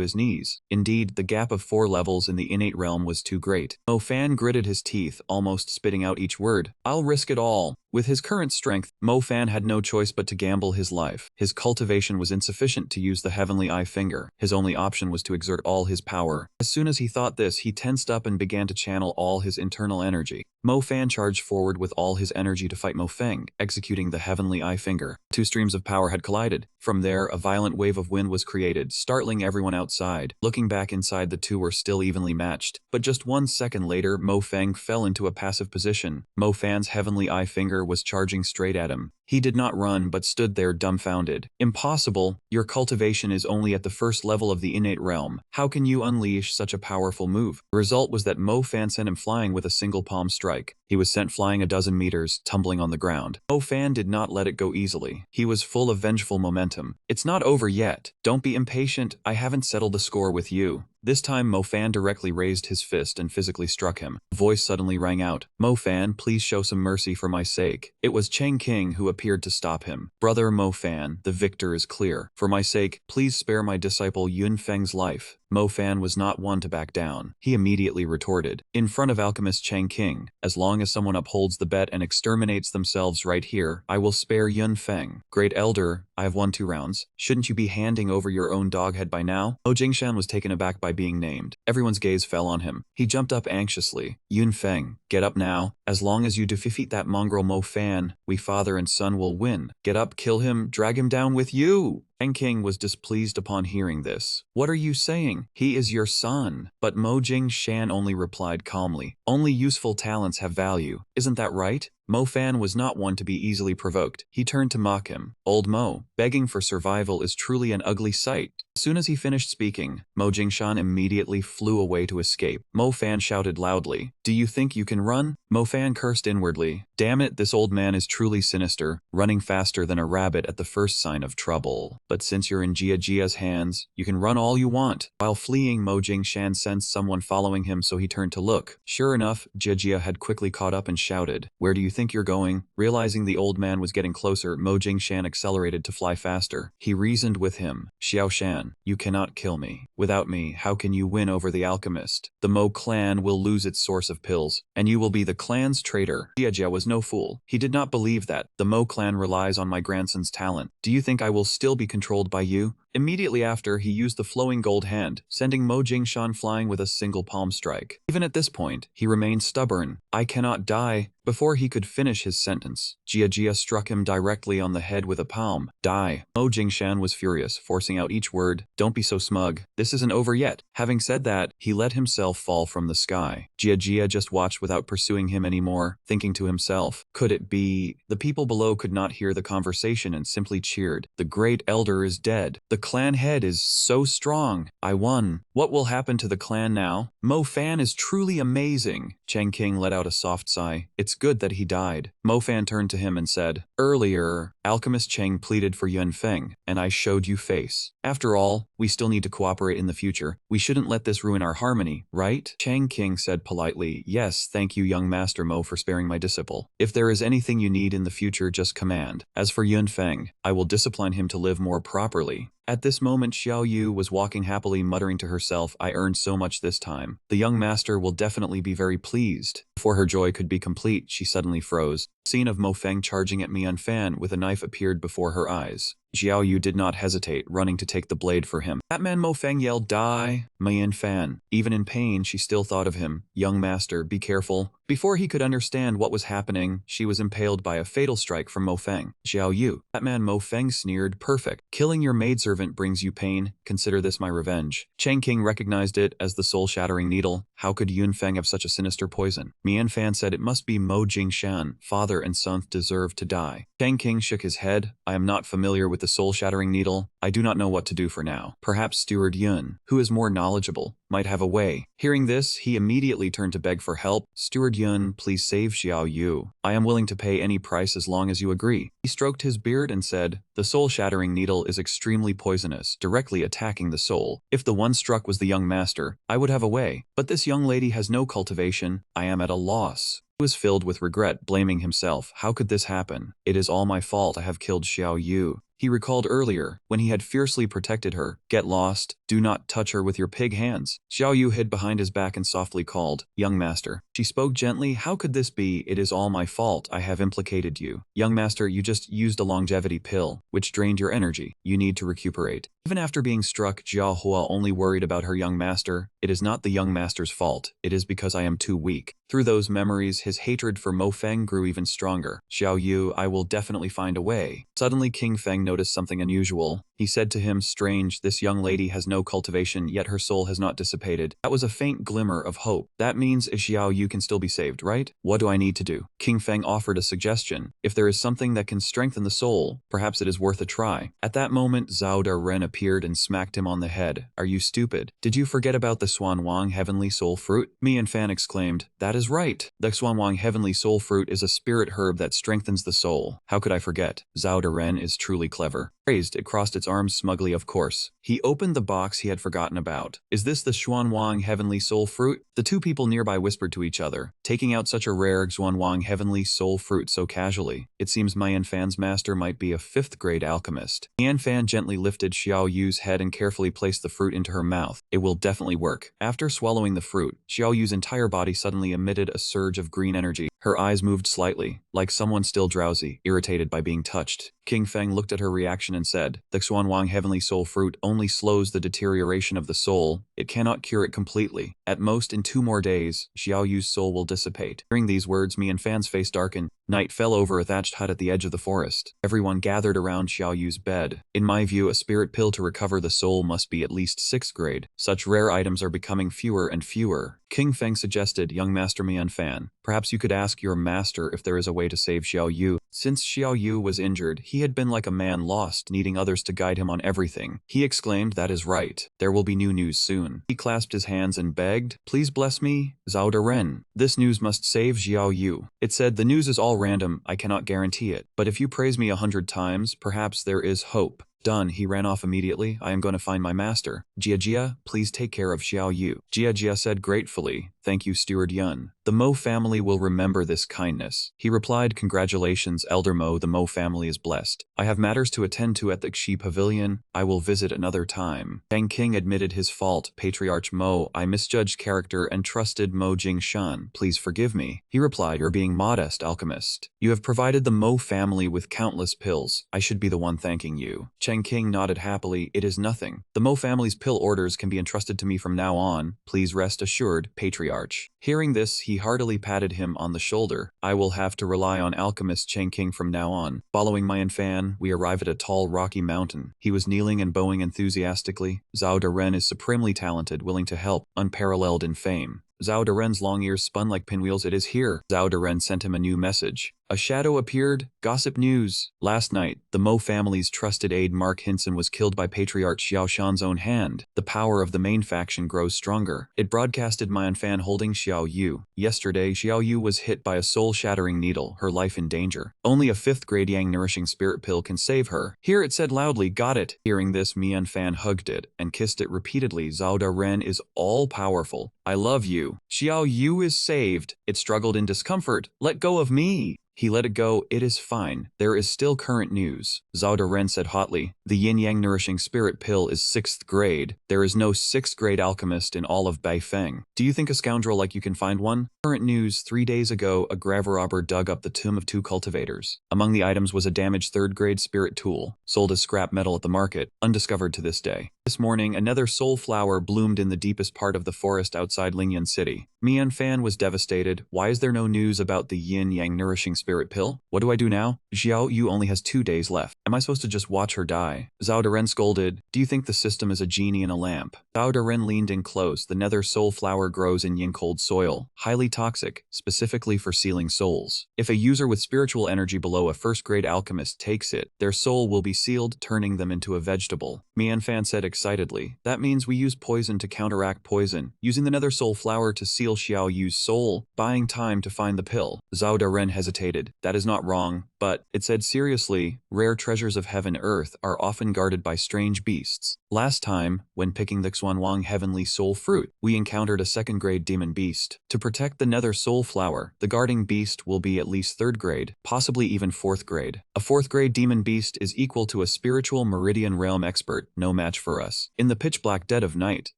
his knees. Indeed, the gap of 4 levels in the innate realm was too great. Mo Fan gritted his teeth, almost spitting out each word. "I'll risk it all." With his current strength, Mo Fan had no choice but to gamble his life. His cultivation was insufficient to use the Heavenly Eye Finger. His only option was to exert all his power. As soon as he thought this, he tensed up and began to channel all his internal energy. Mo Fan charged forward with all his energy to fight Mo Feng, executing the Heavenly Eye Finger. Two streams of power had collided. From there, a violent wave of wind was created, startling everyone outside. Looking back inside, the two were still evenly matched. But just 1 second later, Mo Feng fell into a passive position. Mo Fan's Heavenly Eye Finger was charging straight at him. He did not run, but stood there dumbfounded. "Impossible! Your cultivation is only at the first level of the innate realm. How can you unleash such a powerful move?" The result was that Mo Fan sent him flying with a single palm strike. He was sent flying a dozen meters, tumbling on the ground. Mo Fan did not let it go easily. He was full of vengeful momentum. "It's not over yet. Don't be impatient. I haven't settled the score with you." This time, Mo Fan directly raised his fist and physically struck him. A voice suddenly rang out, "Mo Fan, please show some mercy for my sake." It was Cheng King who appeared to stop him. "Brother Mo Fan, the victor is clear. For my sake, please spare my disciple Yun Feng's life." Mo Fan was not one to back down. He immediately retorted, in front of alchemist Cheng King, "As long as someone upholds the bet and exterminates themselves right here, I will spare Yun Feng. Great Elder, I have won 2 rounds. Shouldn't you be handing over your own doghead by now?" Mo Jingshan was taken aback by being named. Everyone's gaze fell on him. He jumped up anxiously. "Yun Feng, get up now. As long as you defeat that mongrel Mo Fan, we father and son will win. Get up, kill him, drag him down with you." Cheng King was displeased upon hearing this. "What are you saying? He is your son." But Mo Jingshan only replied calmly, "Only useful talents have value. Isn't that right?" Mo Fan was not one to be easily provoked. He turned to mock him. "Old Mo, begging for survival is truly an ugly sight. As soon as he finished speaking, Mo Jingshan immediately flew away to escape. Mo Fan shouted loudly, "Do you think you can run?" Mo Fan cursed inwardly. Damn it, this old man is truly sinister, running faster than a rabbit at the first sign of trouble. But since you're in Jia's hands, you can run all you want. While fleeing, Mo Jingshan sensed someone following him, so he turned to look. Sure enough, Jia had quickly caught up and shouted, "Where do you think you're going?" Realizing the old man was getting closer, Mo Jingshan accelerated to fly faster. He reasoned with him, "Xiao Shan, you cannot kill me. Without me, how can you win over the alchemist? The Mo clan will lose its source of pills, and you will be the clan's traitor." Jia was no fool. He did not believe that. "The Mo clan relies on my grandson's talent. Do you think I will still be controlled by you?" Immediately after, he used the flowing gold hand, sending Mo Jingshan flying with a single palm strike. Even at this point, he remained stubborn. "I cannot die." Before he could finish his sentence, Jia struck him directly on the head with a palm. "Die." Mo Jingshan was furious, forcing out each word. "Don't be so smug. This isn't over yet." Having said that, he let himself fall from the sky. Jia just watched without pursuing him anymore, thinking to himself, could it be? The people below could not hear the conversation and simply cheered. "The great elder is dead. The clan head is so strong. I won. What will happen to the clan now? Mo Fan is truly amazing." Cheng King let out a soft sigh. "It's good that he died." Mo Fan turned to him and said, "Earlier, Alchemist Cheng pleaded for Yun Feng, and I showed you face. After all, we still need to cooperate in the future. We shouldn't let this ruin our harmony, right?" Cheng King said politely, "Yes, thank you, young Master Mo, for sparing my disciple. If there is anything you need in the future, just command. As for Yun Feng, I will discipline him to live more properly." At this moment, Xiao Yu was walking happily, muttering to herself, "I earned so much this time. The young master will definitely be very pleased." Before her joy could be complete, she suddenly froze. The scene of Mo Feng charging at Mian Fan with a knife appeared before her eyes. Xiao Yu did not hesitate, running to take the blade for him. That man, Mo Feng yelled, "Die!" Mian Fan. Even in pain, she still thought of him. "Young master, be careful." Before he could understand what was happening, she was impaled by a fatal strike from Mo Feng. Xiao Yu. That man, Mo Feng, sneered, "Perfect. Killing your maidservant brings you pain. Consider this my revenge." Cheng King recognized it as the soul-shattering needle. How could Yun Feng have such a sinister poison? Mian Fan said, "It must be Mo Jingshan. Father and son deserve to die." Cheng King shook his head. "I am not familiar with the soul-shattering needle. I do not know what to do for now. Perhaps Steward Yun, who is more knowledgeable, might have a way." Hearing this, he immediately turned to beg for help. "Steward Yun, please save Xiao Yu. I am willing to pay any price as long as you agree." He stroked his beard and said, "The soul-shattering needle is extremely poisonous, directly attacking the soul. If the one struck was the young master, I would have a way. But this young lady has no cultivation. I am at a loss." He was filled with regret, blaming himself. How could this happen? "It is all my fault. I have killed Xiao Yu." He recalled earlier, when he had fiercely protected her. "Get lost. Do not touch her with your pig hands." Xiao Yu hid behind his back and softly called, "Young master." She spoke gently. "How could this be? It is all my fault. I have implicated you. Young master, you just used a longevity pill, which drained your energy. You need to recuperate." Even after being struck, Jia Hua only worried about her young master. "It is not the young master's fault. It is because I am too weak." Through those memories, his hatred for Mo Feng grew even stronger. "Xiao Yu, I will definitely find a way." Suddenly, King Feng noticed something unusual. He said to him, "Strange, this young lady has no cultivation, yet her soul has not dissipated." That was a faint glimmer of hope. "That means Xiao Yu can still be saved, right? What do I need to do?" King Feng offered a suggestion. "If there is something that can strengthen the soul, perhaps it is worth a try." At that moment, Zhao Da Ren appeared and smacked him on the head. "Are you stupid? Did you forget about the Xuanwang Heavenly Soul Fruit?" Mian Fan exclaimed, "That is right. The Xuanwang Heavenly Soul Fruit is a spirit herb that strengthens the soul. How could I forget? Zhao Da Ren is truly clever." Raised, it crossed its arms smugly, of course. He opened the box he had forgotten about. "Is this the Xuanwang Heavenly Soul Fruit?" The two people nearby whispered to each other, taking out such a rare Xuanwang Heavenly Soul Fruit so casually. It seems Mian Fan's master might be a 5th-grade alchemist. Mian Fan gently lifted Xiao Yu's head and carefully placed the fruit into her mouth. "It will definitely work." After swallowing the fruit, Xiao Yu's entire body suddenly emitted a surge of green energy. Her eyes moved slightly, like someone still drowsy, irritated by being touched. King Feng looked at her reaction and said, "The Xuanwang Heavenly Soul Fruit only slows the deterioration of the soul. It cannot cure it completely. At most, in 2 more days, Xiao Yu's soul will dissipate." Hearing these words, Mian Fan's face darkened. Night fell over a thatched hut at the edge of the forest. Everyone gathered around Xiao Yu's bed. "In my view, a spirit pill to recover the soul must be at least 6th grade. Such rare items are becoming fewer and fewer." King Feng suggested, "Young Master Mian Fan, perhaps you could ask your master if there is a way to save Xiao Yu." Since Xiao Yu was injured, he had been like a man lost, needing others to guide him on everything. He exclaimed, "That is right. There will be new news soon." He clasped his hands and begged, "Please bless me, Zhao Deren. This news must save Xiao Yu." It said, "The news is all random, I cannot guarantee it. But if you praise me 100 times, perhaps there is hope." Done. He ran off immediately. "I am going to find my master. Jia, please take care of Xiao Yu." Jia said gratefully, "Thank you, Steward Yun. The Mo family will remember this kindness." He replied, "Congratulations, Elder Mo, the Mo family is blessed. I have matters to attend to at the Xi Pavilion. I will visit another time." Tang King admitted his fault. "Patriarch Mo, I misjudged character and trusted Mo Jingshan. Please forgive me." He replied, "You're being modest, alchemist. You have provided the Mo family with countless pills. I should be the one thanking you." Cheng King nodded happily. "It is nothing. The Mo family's pill orders can be entrusted to me from now on. Please rest assured, Patriarch." Hearing this, he heartily patted him on the shoulder. "I will have to rely on alchemist Cheng King from now on." Following Mayan Fan, we arrive at a tall rocky mountain. He was kneeling and bowing enthusiastically. "Zhao Deren is supremely talented, willing to help, unparalleled in fame." Zhao Deren's long ears spun like pinwheels. "It is here." Zhao Deren sent him a new message. A shadow appeared. Gossip news. Last night, the Mo family's trusted aide Mark Hinson was killed by Patriarch Xiao Shan's own hand. The power of the main faction grows stronger. It broadcasted Mayan Fan holding Xiao Yu. Yesterday, Xiao Yu was hit by a soul-shattering needle, her life in danger. Only a 5th grade Yang nourishing spirit pill can save her. Here it said loudly, "Got it." Hearing this, Mayan Fan hugged it and kissed it repeatedly. "Zhao Deren is all-powerful. I love you." "Xiao Yu is saved." It struggled in discomfort. "Let go of me." He let it go. "It is fine. There is still current news." Zhao Deren said hotly, "The yin-yang nourishing spirit pill is 6th grade. There is no 6th grade alchemist in all of Baifeng. Do you think a scoundrel like you can find one?" Current news. 3 days ago, a grave robber dug up the tomb of 2 cultivators. Among the items was a damaged 3rd grade spirit tool, sold as scrap metal at the market, undiscovered to this day. This morning, another soul flower bloomed in the deepest part of the forest outside Lingyan City. Mian Fan was devastated. "Why is there no news about the yin-yang nourishing spirit pill? What do I do now? Xiao Yu only has 2 days left. Am I supposed to just watch her die?" Zhao Deren scolded, "Do you think the system is a genie in a lamp?" Zhao Deren leaned in close. "The nether soul flower grows in yin-cold soil, highly toxic, specifically for sealing souls. If a user with spiritual energy below a 1st-grade alchemist takes it, their soul will be sealed, turning them into a vegetable." Mian Fan said excitedly, "That means we use poison to counteract poison, using the nether soul flower to seal Xiao Yu's soul, buying time to find the pill." Zhao Deren hesitated. "That is not wrong, but," it said seriously, "rare treasures of heaven earth are often guarded by strange beasts. Last time, when picking the Xuanwang heavenly soul fruit, we encountered a 2nd grade demon beast. To protect the nether soul flower, the guarding beast will be at least 3rd grade, possibly even 4th grade. A 4th grade demon beast is equal to a spiritual meridian realm expert, no match for us." In the pitch black dead of night,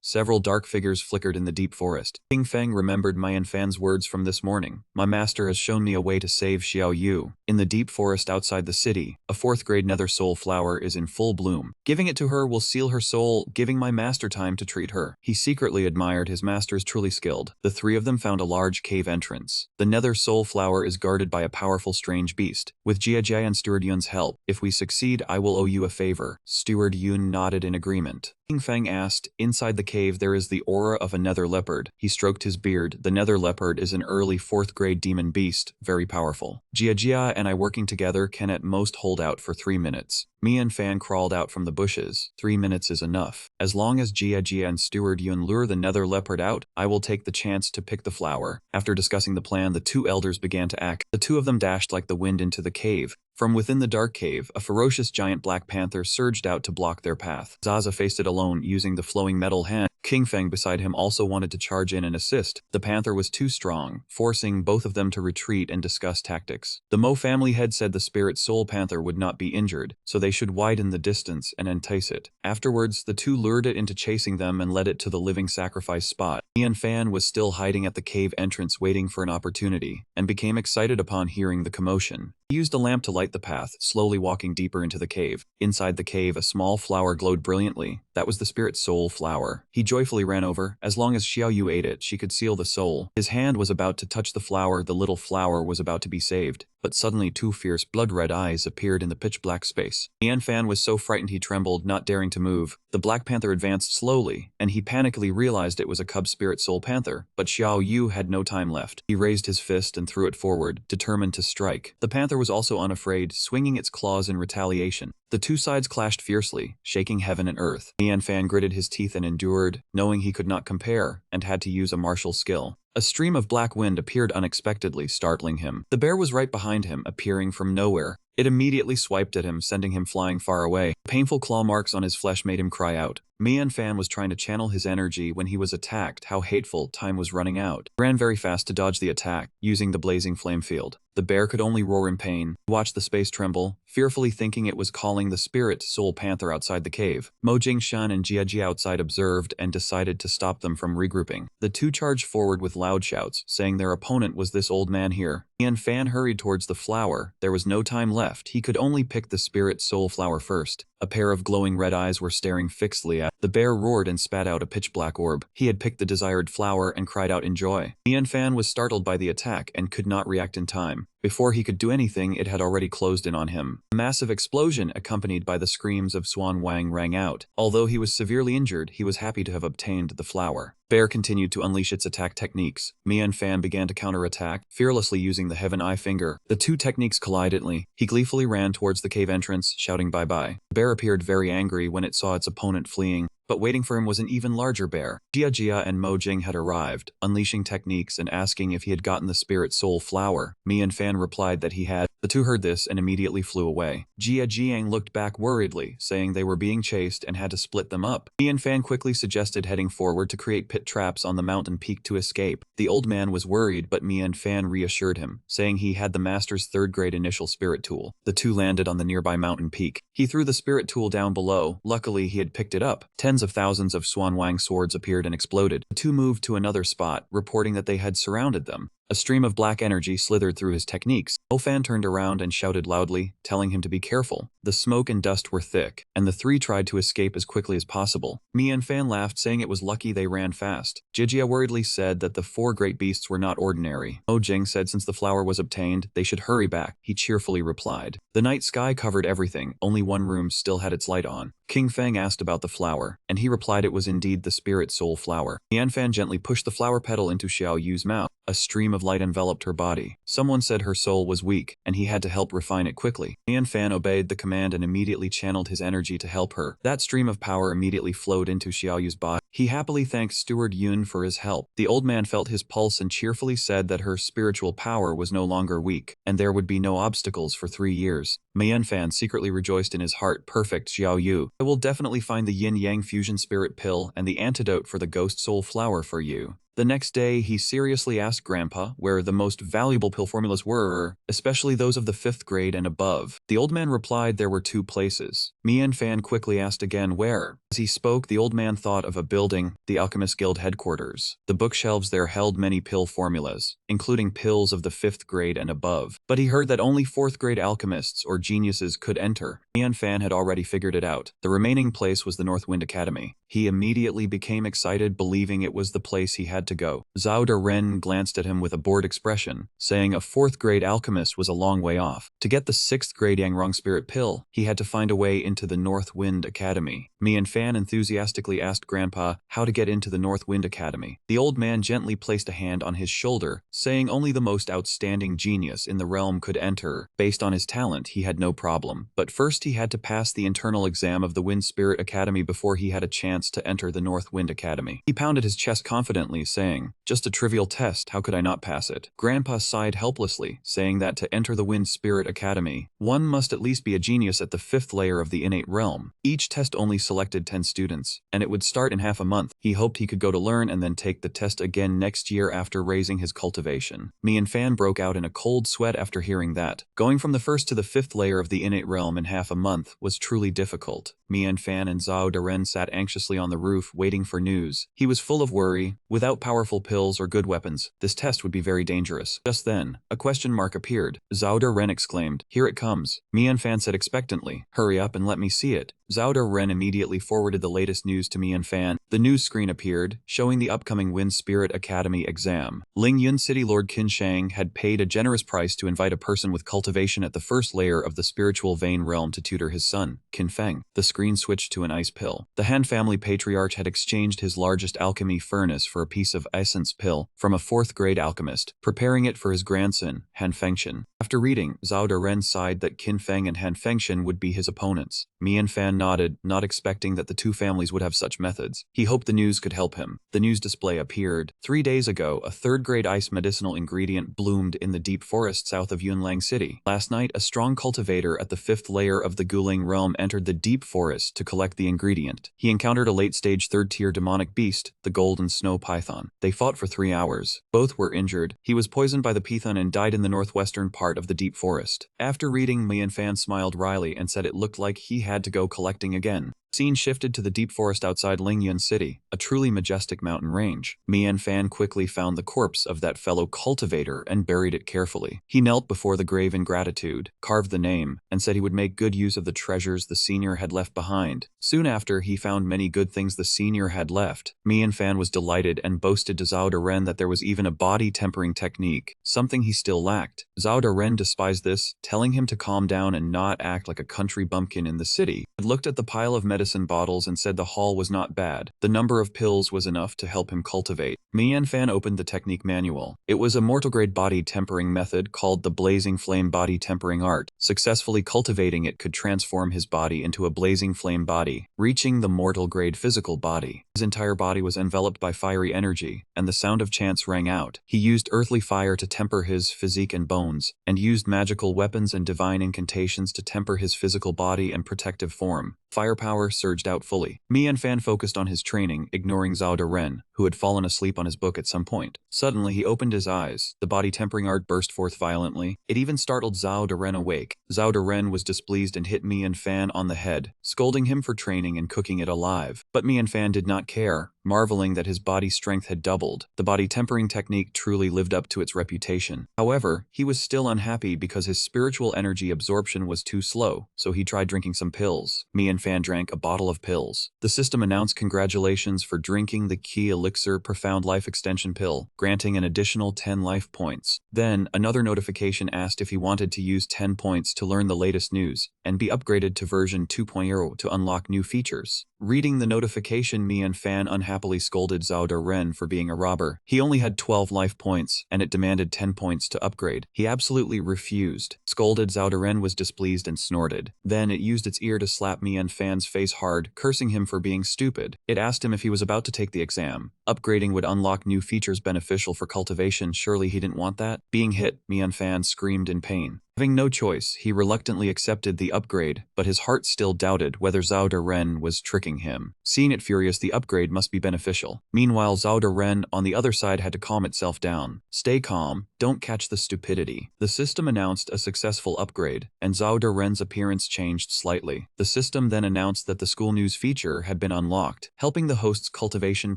several dark figures flickered in the deep forest. King Feng remembered Mayan Fan's words from this morning. "My master has shown me a way to save Xiao Yu." In the deep forest outside the city, a 4th grade nether soul flower is in full bloom. "Giving it to her will seal her soul, giving my master time to treat her." He secretly admired his master's truly skilled. The 3 of them found a large cave entrance. The nether soul flower is guarded by a powerful strange beast. "With Jia and Steward Yun's help, if we succeed, I will owe you a favor." Steward Yun nodded in agreement. King Feng asked, "Inside the cave there is the aura of a nether leopard." He stroked his beard. "The nether leopard is an early 4th grade demon beast, very powerful. Jia and I working together can at most hold out for 3 minutes. Mian Fan crawled out from the bushes. 3 minutes is enough. As long as Jia and Steward Yun lure the nether leopard out, I will take the chance to pick the flower." After discussing the plan, the 2 elders began to act. The 2 of them dashed like the wind into the cave. From within the dark cave, a ferocious giant black panther surged out to block their path. Zaza faced it alone, using the flowing metal hand. King Feng beside him also wanted to charge in and assist. The panther was too strong, forcing both of them to retreat and discuss tactics. The Mo family head said the spirit soul panther would not be injured, so they should widen the distance and entice it. Afterwards, the 2 lured it into chasing them and led it to the living sacrifice spot. Mian Fan was still hiding at the cave entrance waiting for an opportunity, and became excited upon hearing the commotion. He used a lamp to light the path, slowly walking deeper into the cave. Inside the cave, a small flower glowed brilliantly. That was the spirit soul flower. He joyfully ran over. As long as Xiao Yu ate it, she could seal the soul. His hand was about to touch the flower. The little flower was about to be saved. but suddenly 2 fierce blood-red eyes appeared in the pitch-black space. Mian Fan was so frightened he trembled, not daring to move. The Black Panther advanced slowly, and he panically realized it was a cub spirit soul panther, but Xiao Yu had no time left. He raised his fist and threw it forward, determined to strike. The panther was also unafraid, swinging its claws in retaliation. The two sides clashed fiercely, shaking heaven and earth. Mian Fan gritted his teeth and endured, knowing he could not compare, and had to use a martial skill. A stream of black wind appeared unexpectedly, startling him. The bear was right behind him, appearing from nowhere. It immediately swiped at him, sending him flying far away. Painful claw marks on his flesh made him cry out. Mian Fan was trying to channel his energy when he was attacked. How hateful, time was running out. He ran very fast to dodge the attack, using the blazing flame field. The bear could only roar in pain. He watched the space tremble, fearfully thinking it was calling the spirit soul panther outside the cave. Mo Jingshan and Jia outside observed and decided to stop them from regrouping. The two charged forward with loud shouts, saying their opponent was this old man here. Mian Fan hurried towards the flower. There was no time left. He could only pick the spirit soul flower first. A pair of glowing red eyes were staring fixedly at. The bear roared and spat out a pitch-black orb. He had picked the desired flower and cried out in joy. Mian Fan was startled by the attack and could not react in time. Before he could do anything, it had already closed in on him. A massive explosion, accompanied by the screams of Swan Wang, rang out. Although he was severely injured, he was happy to have obtained the flower. Bear continued to unleash its attack techniques. Mian Fan began to counterattack, fearlessly using the Heaven Eye Finger. The two techniques collided. He gleefully ran towards the cave entrance, shouting bye-bye. The bear appeared very angry when it saw its opponent fleeing, but waiting for him was an even larger bear. Jia and Mo Jing had arrived, unleashing techniques and asking if he had gotten the spirit soul flower. Mian Fan replied that he had. The two heard this and immediately flew away. Jia Jiang looked back worriedly, saying they were being chased and had to split them up. Mian Fan quickly suggested heading forward to create pit traps on the mountain peak to escape. The old man was worried, but Mian Fan reassured him, saying he had the master's 3rd grade initial spirit tool. The two landed on the nearby mountain peak. He threw the spirit tool down below. Luckily, he had picked it up. Tens of thousands of Swan Wang swords appeared and exploded. The two moved to another spot, reporting that they had surrounded them. A stream of black energy slithered through his techniques. Mo Fan turned around and shouted loudly, telling him to be careful. The smoke and dust were thick, and the three tried to escape as quickly as possible. Mian Fan laughed, saying it was lucky they ran fast. Jia worriedly said that the 4 great beasts were not ordinary. Mo Jing said since the flower was obtained, they should hurry back. He cheerfully replied. The night sky covered everything. Only one room still had its light on. King Feng asked about the flower, and he replied it was indeed the spirit soul flower. Mian Fan gently pushed the flower petal into Xiao Yu's mouth. A stream of light enveloped her body. Someone said her soul was weak, and he had to help refine it quickly. Mian Fan obeyed the command and immediately channeled his energy to help her. That stream of power immediately flowed into Xiao Yu's body. He happily thanked Steward Yun for his help. The old man felt his pulse and cheerfully said that her spiritual power was no longer weak, and there would be no obstacles for 3 years. Mian Fan secretly rejoiced in his heart. Perfect, Xiao Yu. I will definitely find the yin-yang fusion spirit pill and the antidote for the ghost soul flower for you. The next day, he seriously asked Grandpa where the most valuable pill formulas were, especially those of the 5th grade and above. The old man replied there were 2 places. Mian Fan quickly asked again where. As he spoke, the old man thought of a building, the Alchemist Guild headquarters. The bookshelves there held many pill formulas, including pills of the 5th grade and above. But he heard that only 4th grade alchemists or geniuses could enter. Mian Fan had already figured it out. The remaining place was the North Wind Academy. He immediately became excited, believing it was the place he had to go. Zhao Ren glanced at him with a bored expression, saying a 4th grade alchemist was a long way off. To get the 6th grade Yangrong spirit pill, he had to find a way into the North Wind Academy. Mian Fan enthusiastically asked Grandpa how to get into the North Wind Academy. The old man gently placed a hand on his shoulder, saying only the most outstanding genius in the realm could enter. Based on his talent, he had no problem, but first he had to pass the internal exam of the Wind Spirit Academy before he had a chance to enter the North Wind Academy. He pounded his chest confidently, saying, just a trivial test, how could I not pass it? Grandpa sighed helplessly, saying that to enter the Wind Spirit Academy, one must at least be a genius at the 5th layer of the innate realm. Each test only selected 10 students, and it would start in half a month. He hoped he could go to learn and then take the test again next year after raising his cultivation. Mian Fan broke out in a cold sweat after hearing that. Going from the 1st to the 5th layer of the innate realm in half a month was truly difficult. Mian Fan and Zhao Ren sat anxiously on the roof waiting for news. He was full of worry. Without powerful pills or good weapons, this test would be very dangerous. Just then, a question mark appeared. Zhao Ren exclaimed, "Here it comes." Mian Fan said expectantly, "Hurry up and let me see it." Zhao Ren immediately forwarded the latest news to Mian Fan. The news screen appeared, showing the upcoming Wind Spirit Academy exam. Lingyun City Lord Qin Shang had paid a generous price to invite a person with cultivation at the first layer of the spiritual vein realm to tutor his son, Qin Feng. The screen switched to an ice pill. The Han family patriarch had exchanged his largest alchemy furnace for a piece of essence pill from a 4th-grade alchemist, preparing it for his grandson, Han Fengshen. After reading, Zhao Ren sighed that Qin Feng and Han Fengshen would be his opponents. Mian Fan nodded, not expecting that the two families would have such methods. He hoped the news could help him. The news display appeared. 3 days ago, a 3rd-grade ice medicinal ingredient bloomed in the deep forest south of Yunlang City. Last night, a strong cultivator at the 5th layer of the Guling realm entered the deep forest to collect the ingredient. He encountered a late-stage 3rd-tier demonic beast, the golden snow python. They fought for 3 hours. Both were injured. He was poisoned by the python and died in the northwestern part of the deep forest. After reading, Mian Fan smiled wryly and said it looked like he had to go collecting again. Scene shifted to the deep forest outside Lingyun City, a truly majestic mountain range. Mian Fan quickly found the corpse of that fellow cultivator and buried it carefully. He knelt before the grave in gratitude, carved the name, and said he would make good use of the treasures the senior had left behind. Soon after, he found many good things the senior had left. Mian Fan was delighted and boasted to Zhao Ren that there was even a body tempering technique, something he still lacked. Zhao Ren despised this, telling him to calm down and not act like a country bumpkin in the city. He looked at the pile of medicine bottles and said the haul was not bad. The number of pills was enough to help him cultivate. Mian Fan opened the technique manual. It was a mortal-grade body tempering method called the Blazing Flame Body Tempering Art. Successfully cultivating it could transform his body into a blazing flame body, reaching the mortal-grade physical body. His entire body was enveloped by fiery energy, and the sound of chants rang out. He used earthly fire to temper his physique and bones, and used magical weapons and divine incantations to temper his physical body and protective form. Firepower surged out fully. Mian Fan focused on his training, ignoring Zhao Ren, who had fallen asleep on his book at some point. Suddenly, he opened his eyes. The body tempering art burst forth violently. It even startled Zhao Ren awake. Zhao Ren was displeased and hit Mian Fan on the head, scolding him for training and cooking it alive. But Mian Fan did not care, marveling that his body strength had doubled. The body tempering technique truly lived up to its reputation. However, he was still unhappy because his spiritual energy absorption was too slow, so he tried drinking some pills. Mian Fan drank a bottle of pills. The system announced congratulations for drinking the Key Elixir Profound Life Extension pill, granting an additional 10 life points. Then, another notification asked if he wanted to use 10 points to learn the latest news, and be upgraded to version 2.0 to unlock new features. Reading the notification, Mian Fan unhappily scolded Zhao Ren for being a robber. He only had 12 life points, and it demanded 10 points to upgrade. He absolutely refused. Scolded Zhao Ren was displeased and snorted. Then it used its ear to slap Mian Fan's face hard, cursing him for being stupid. It asked him if he was about to take the exam. Upgrading would unlock new features beneficial for cultivation. Surely he didn't want that? Being hit, Mian Fan screamed in pain. Having no choice, he reluctantly accepted the upgrade, but his heart still doubted whether Zhao Ren was tricking him. Seeing it furious, the upgrade must be beneficial. Meanwhile, Zhao Ren on the other side had to calm itself down. Stay calm, don't catch the stupidity. The system announced a successful upgrade, and Zhao Ren's appearance changed slightly. The system then announced that the school news feature had been unlocked, helping the host's cultivation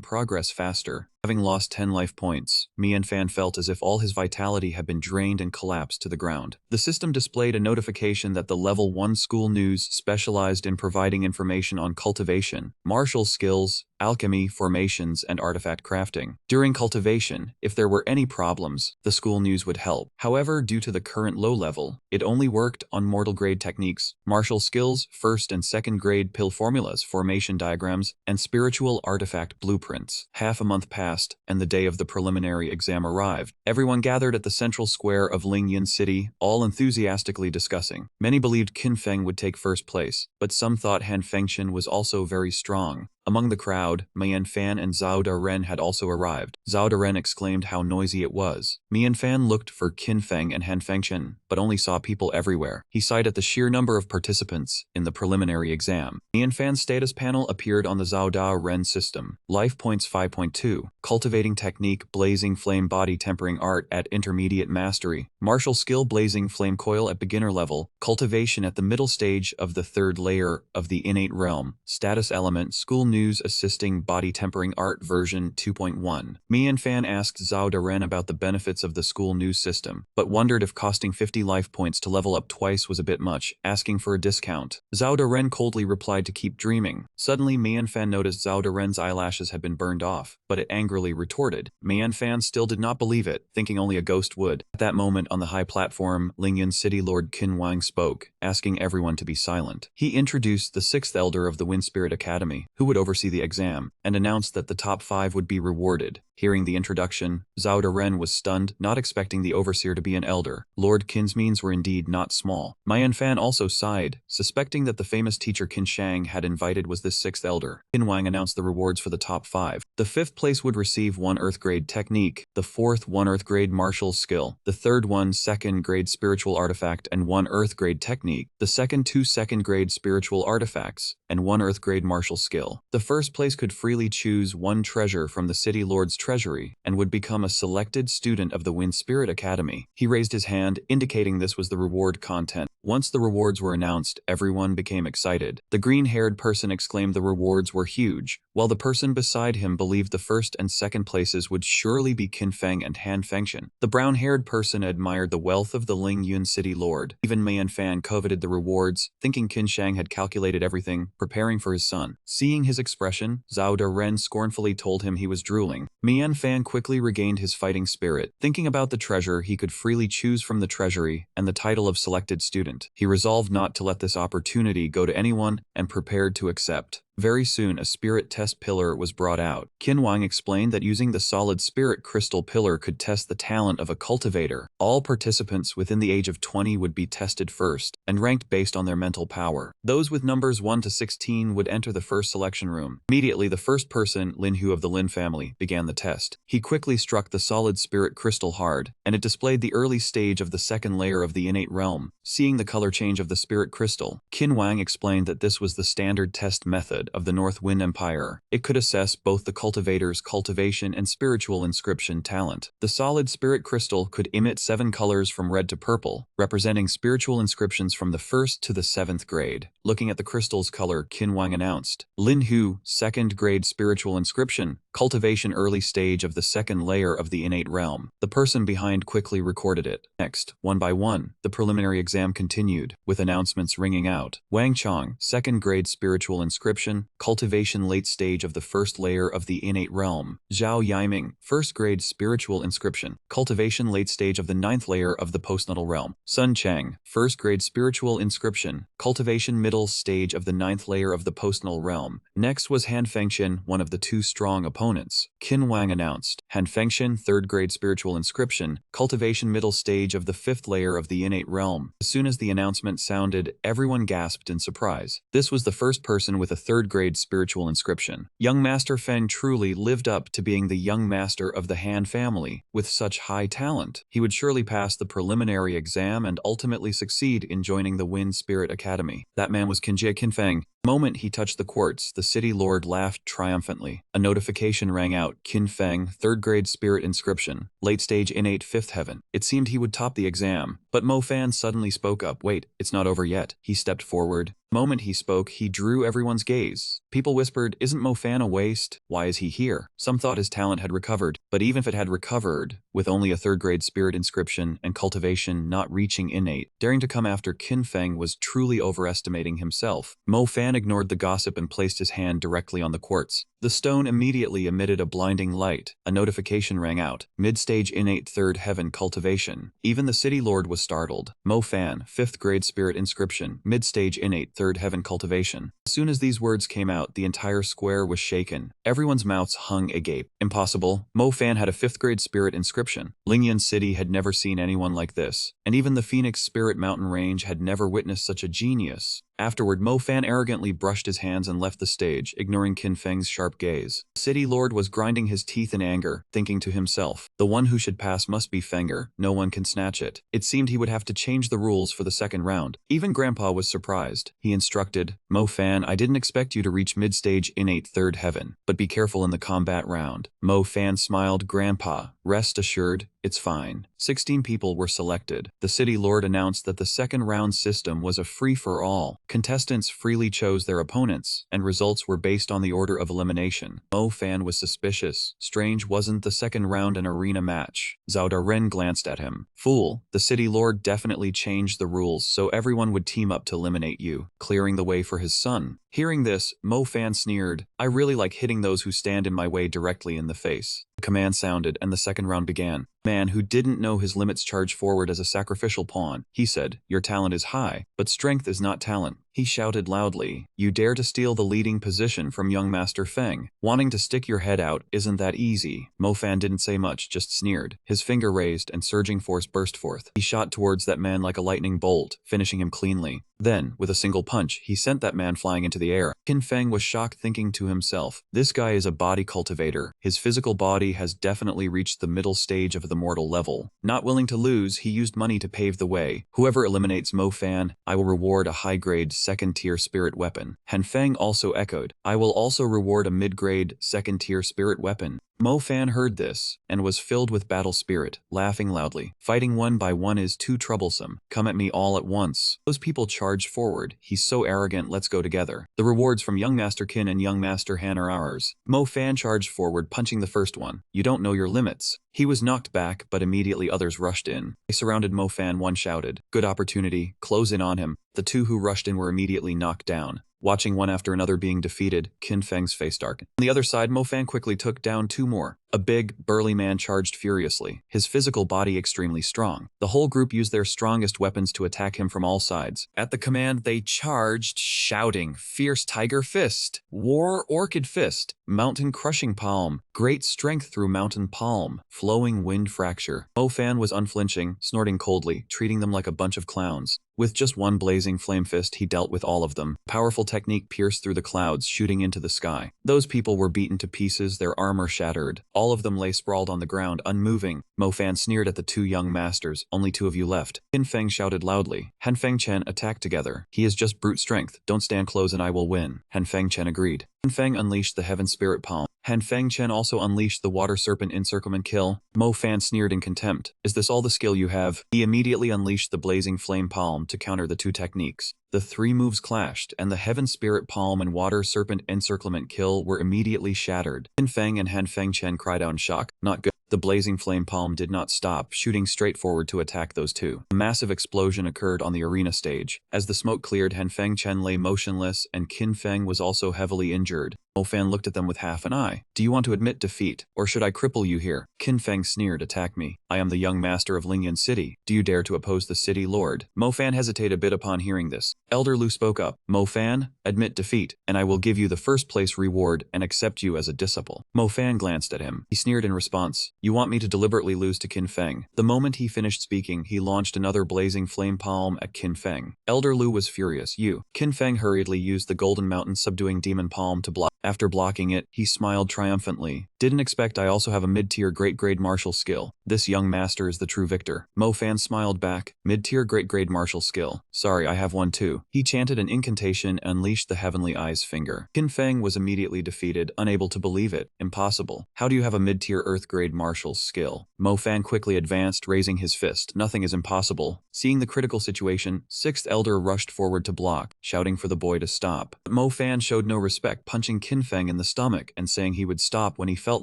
progress faster. Having lost 10 life points, Mian Fan felt as if all his vitality had been drained and collapsed to the ground. The system displayed a notification that the Level 1 school news specialized in providing information on cultivation, martial skills, alchemy, formations, and artifact crafting. During cultivation, if there were any problems, the school news would help. However, due to the current low level, it only worked on mortal grade techniques, martial skills, 1st and 2nd grade pill formulas, formation diagrams, and spiritual artifact blueprints. Half a month passed, and the day of the preliminary exam arrived. Everyone gathered at the central square of Lingyun City, all enthusiastically discussing. Many believed Qin Feng would take first place, but some thought Han Fengshen was also very strong. Among the crowd, Mian Fan and Zhao Ren had also arrived. Zhao Ren exclaimed how noisy it was. Mian Fan looked for Qin Feng and Han Fengshen, but only saw people everywhere. He sighed at the sheer number of participants in the preliminary exam. Mian Fan's status panel appeared on the Zhao Ren system. Life points 5.2. Cultivating technique Blazing Flame Body Tempering Art at Intermediate Mastery. Martial skill Blazing Flame Coil at beginner level. Cultivation at the middle stage of the 3rd layer of the innate realm. Status element School news News Assisting Body Tempering Art version 2.1. Fan asked Zhao Daren about the benefits of the school news system, but wondered if costing 50 life points to level up twice was a bit much, asking for a discount. Zhao Daren coldly replied to keep dreaming. Suddenly Fan noticed Zhao Daren's eyelashes had been burned off, but it angrily retorted. Fan still did not believe it, thinking only a ghost would. At that moment on the high platform, Lingyun City Lord Qin Wang spoke, asking everyone to be silent. He introduced the 6th elder of the Wind Spirit Academy, who would oversee the exam, and announced that the top 5 would be rewarded. Hearing the introduction, Zhao Daren was stunned, not expecting the overseer to be an elder. Lord Qin's means were indeed not small. Fan also sighed, suspecting that the famous teacher Qin Shang had invited was this 6th elder. Qin Wang announced the rewards for the top 5. The 5th place would receive 1 Earth Grade Technique, the 4th 1 Earth Grade Martial Skill, the 3rd 1 2nd Grade Spiritual Artifact and 1 Earth Grade Technique, the 2nd 2 2nd Grade Spiritual Artifacts, and 1 Earth Grade Martial Skill. The 1st place could freely choose 1 treasure from the City Lord's treasury, and would become a selected student of the Wind Spirit Academy. He raised his hand, indicating this was the reward content. Once the rewards were announced, everyone became excited. The green-haired person exclaimed the rewards were huge, while the person beside him believed the 1st and 2nd places would surely be Qin Feng and Han Fengshan. The brown-haired person admired the wealth of the Lingyun City Lord. Even Fan coveted the rewards, thinking Qin Shang had calculated everything, preparing for his son. Seeing his expression, Zhao Daren scornfully told him he was drooling. Fan quickly regained his fighting spirit. Thinking about the treasure he could freely choose from the treasury and the title of selected student, he resolved not to let this opportunity go to anyone and prepared to accept. Very soon, a spirit test pillar was brought out. Qin Wang explained that using the solid spirit crystal pillar could test the talent of a cultivator. All participants within the age of 20 would be tested first, and ranked based on their mental power. Those with numbers 1 to 16 would enter the first selection room. Immediately, the first person, Lin Hu of the Lin family, began the test. He quickly struck the solid spirit crystal hard, and it displayed the early stage of the 2nd layer of the innate realm. Seeing the color change of the spirit crystal, Qin Wang explained that this was the standard test method of the North Wind Empire. It could assess both the cultivator's cultivation and spiritual inscription talent. The solid spirit crystal could emit 7 colors from red to purple, representing spiritual inscriptions from the 1st to the 7th grade. Looking at the crystal's color, Qin Wang announced, Lin Hu, 2nd grade spiritual inscription, cultivation early stage of the 2nd layer of the innate realm. The person behind quickly recorded it. Next, one by one, the preliminary exam continued, with announcements ringing out. Wang Chong, 2nd grade spiritual inscription, cultivation late stage of the 1st layer of the innate realm. Zhao Yiming, 1st grade spiritual inscription, cultivation late stage of the 9th layer of the postnatal realm. Sun Cheng, 1st grade spiritual inscription, cultivation middle stage of the 9th layer of the postnatal realm. Next was Han Fengshan, one of the 2 strong opponents. Qin Wang announced, Han Fengshan, 3rd grade spiritual inscription, cultivation middle stage of the 5th layer of the innate realm. As soon as the announcement sounded, everyone gasped in surprise. This was the first person with a 3rd grade spiritual inscription. Young Master Feng truly lived up to being the young master of the Han family. With such high talent, he would surely pass the preliminary exam and ultimately succeed in joining the Wind Spirit Academy. That man was Qin Feng. The moment he touched the quartz, the city lord laughed triumphantly. A notification rang out, Qin Feng, 3rd grade spirit inscription, late stage innate 5th heaven. It seemed he would top the exam, but Fan suddenly spoke up. Wait, it's not over yet. He stepped forward. The moment he spoke, he drew everyone's gaze. People whispered, isn't Fan a waste? Why is he here? Some thought his talent had recovered, but even if it had recovered, with only a 3rd grade spirit inscription and cultivation not reaching innate, daring to come after Qin Feng was truly overestimating himself. Fan ignored the gossip and placed his hand directly on the quartz. The stone immediately emitted a blinding light. A notification rang out. Mid-stage innate 3rd heaven cultivation. Even the city lord was startled. Fan, 5th grade spirit inscription, mid-stage innate 3rd heaven cultivation. As soon as these words came out, the entire square was shaken. Everyone's mouths hung agape. Impossible. Fan had a 5th grade spirit inscription. Lingyun City had never seen anyone like this, and even the Phoenix Spirit Mountain Range had never witnessed such a genius. Afterward, Fan arrogantly brushed his hands and left the stage, ignoring Qin Feng's sharp gaze. The city lord was grinding his teeth in anger, thinking to himself, the one who should pass must be Fenger, no one can snatch it. It seemed he would have to change the rules for the 2nd round. Even Grandpa was surprised. He instructed, Fan, I didn't expect you to reach mid-stage innate 3rd heaven, but be careful in the combat round. Fan smiled, Grandpa, rest assured, It's fine. 16 people were selected. The city lord announced that the second round system was a free-for-all. Contestants freely chose their opponents, and results were based on the order of elimination. Mo Fan was suspicious. Strange wasn't the second round an arena match. Zhao Daren glanced at him. Fool, the city lord definitely changed the rules so everyone would team up to eliminate you, clearing the way for his son. Hearing this, Mo Fan sneered. I really like hitting those who stand in my way directly in the face. The command sounded and the second round began. Man who didn't know his limits charged forward as a sacrificial pawn. He said, your talent is high, but strength is not talent. He shouted loudly, you dare to steal the leading position from young Master Feng. Wanting to stick your head out isn't that easy. Mo Fan didn't say much, just sneered. His finger raised and surging force burst forth. He shot towards that man like a lightning bolt, finishing him cleanly. Then, with a single punch, he sent that man flying into the air. Qin Feng was shocked, thinking to himself, this guy is a body cultivator. His physical body has definitely reached the middle stage of the mortal level. Not willing to lose, he used money to pave the way. Whoever eliminates Mo Fan, I will reward a high-grade second-tier spirit weapon. Han Feng also echoed, I will also reward a mid-grade second-tier spirit weapon. Mo Fan heard this, and was filled with battle spirit, laughing loudly. Fighting one by one is too troublesome. Come at me all at once. Those people charged forward. He's so arrogant, let's go together. The rewards from young Master Qin and young Master Han are ours. Mo Fan charged forward, punching the first one. You don't know your limits. He was knocked back, but immediately others rushed in. They surrounded Mo Fan, one shouted, good opportunity, close in on him. The two who rushed in were immediately knocked down. Watching one after another being defeated, Qin Feng's face darkened. On the other side, Mo Fan quickly took down two more. A big, burly man charged furiously, his physical body extremely strong. The whole group used their strongest weapons to attack him from all sides. At the command, they charged, shouting, Fierce Tiger Fist, War Orchid Fist, Mountain Crushing Palm, Great Strength through Mountain Palm, Flowing Wind Fracture. Mo Fan was unflinching, snorting coldly, treating them like a bunch of clowns. With just one blazing flame fist, he dealt with all of them. Powerful technique pierced through the clouds, shooting into the sky. Those people were beaten to pieces, their armor shattered. All of them lay sprawled on the ground, unmoving. Mo Fan sneered at the two young masters. Only two of you left. Qin Feng shouted loudly. Han Feng Chen attacked together. He is just brute strength. Don't stand close and I will win. Han Feng Chen agreed. Han Feng unleashed the Heaven Spirit Palm. Han Feng Chen also unleashed the Water Serpent Encirclement Kill. Mo Fan sneered in contempt. Is this all the skill you have? He immediately unleashed the Blazing Flame Palm to counter the two techniques. The three moves clashed, and the Heaven Spirit Palm and Water Serpent Encirclement Kill were immediately shattered. Qin Feng and Han Feng Chen cried out in shock. Not good. The Blazing Flame Palm did not stop, shooting straight forward to attack those two. A massive explosion occurred on the arena stage. As the smoke cleared, Han Feng Chen lay motionless, and Qin Feng was also heavily injured. Mo Fan looked at them with half an eye. Do you want to admit defeat, or should I cripple you here? Qin Feng sneered, attack me. I am the young master of Lingyan City. Do you dare to oppose the city lord? Mo Fan hesitated a bit upon hearing this. Elder Lu spoke up. Mo Fan, admit defeat, and I will give you the first place reward and accept you as a disciple. Mo Fan glanced at him. He sneered in response. You want me to deliberately lose to Qin Feng? The moment he finished speaking, he launched another blazing flame palm at Qin Feng. Elder Lu was furious. Qin Feng hurriedly used the Golden Mountain Subduing Demon Palm to block. After blocking it, he smiled triumphantly. Didn't expect I also have a mid-tier great-grade martial skill. This young master is the true victor. Mo Fan smiled back. Mid-tier great-grade martial skill. Sorry, I have one too. He chanted an incantation and unleashed the Heavenly Eyes finger. Qin Feng was immediately defeated, unable to believe it. Impossible. How do you have a mid-tier earth-grade martial skill? Mo Fan quickly advanced, raising his fist. Nothing is impossible. Seeing the critical situation, Sixth Elder rushed forward to block, shouting for the boy to stop. But Mo Fan showed no respect, punching Qin Feng in the stomach and saying he would stop when he felt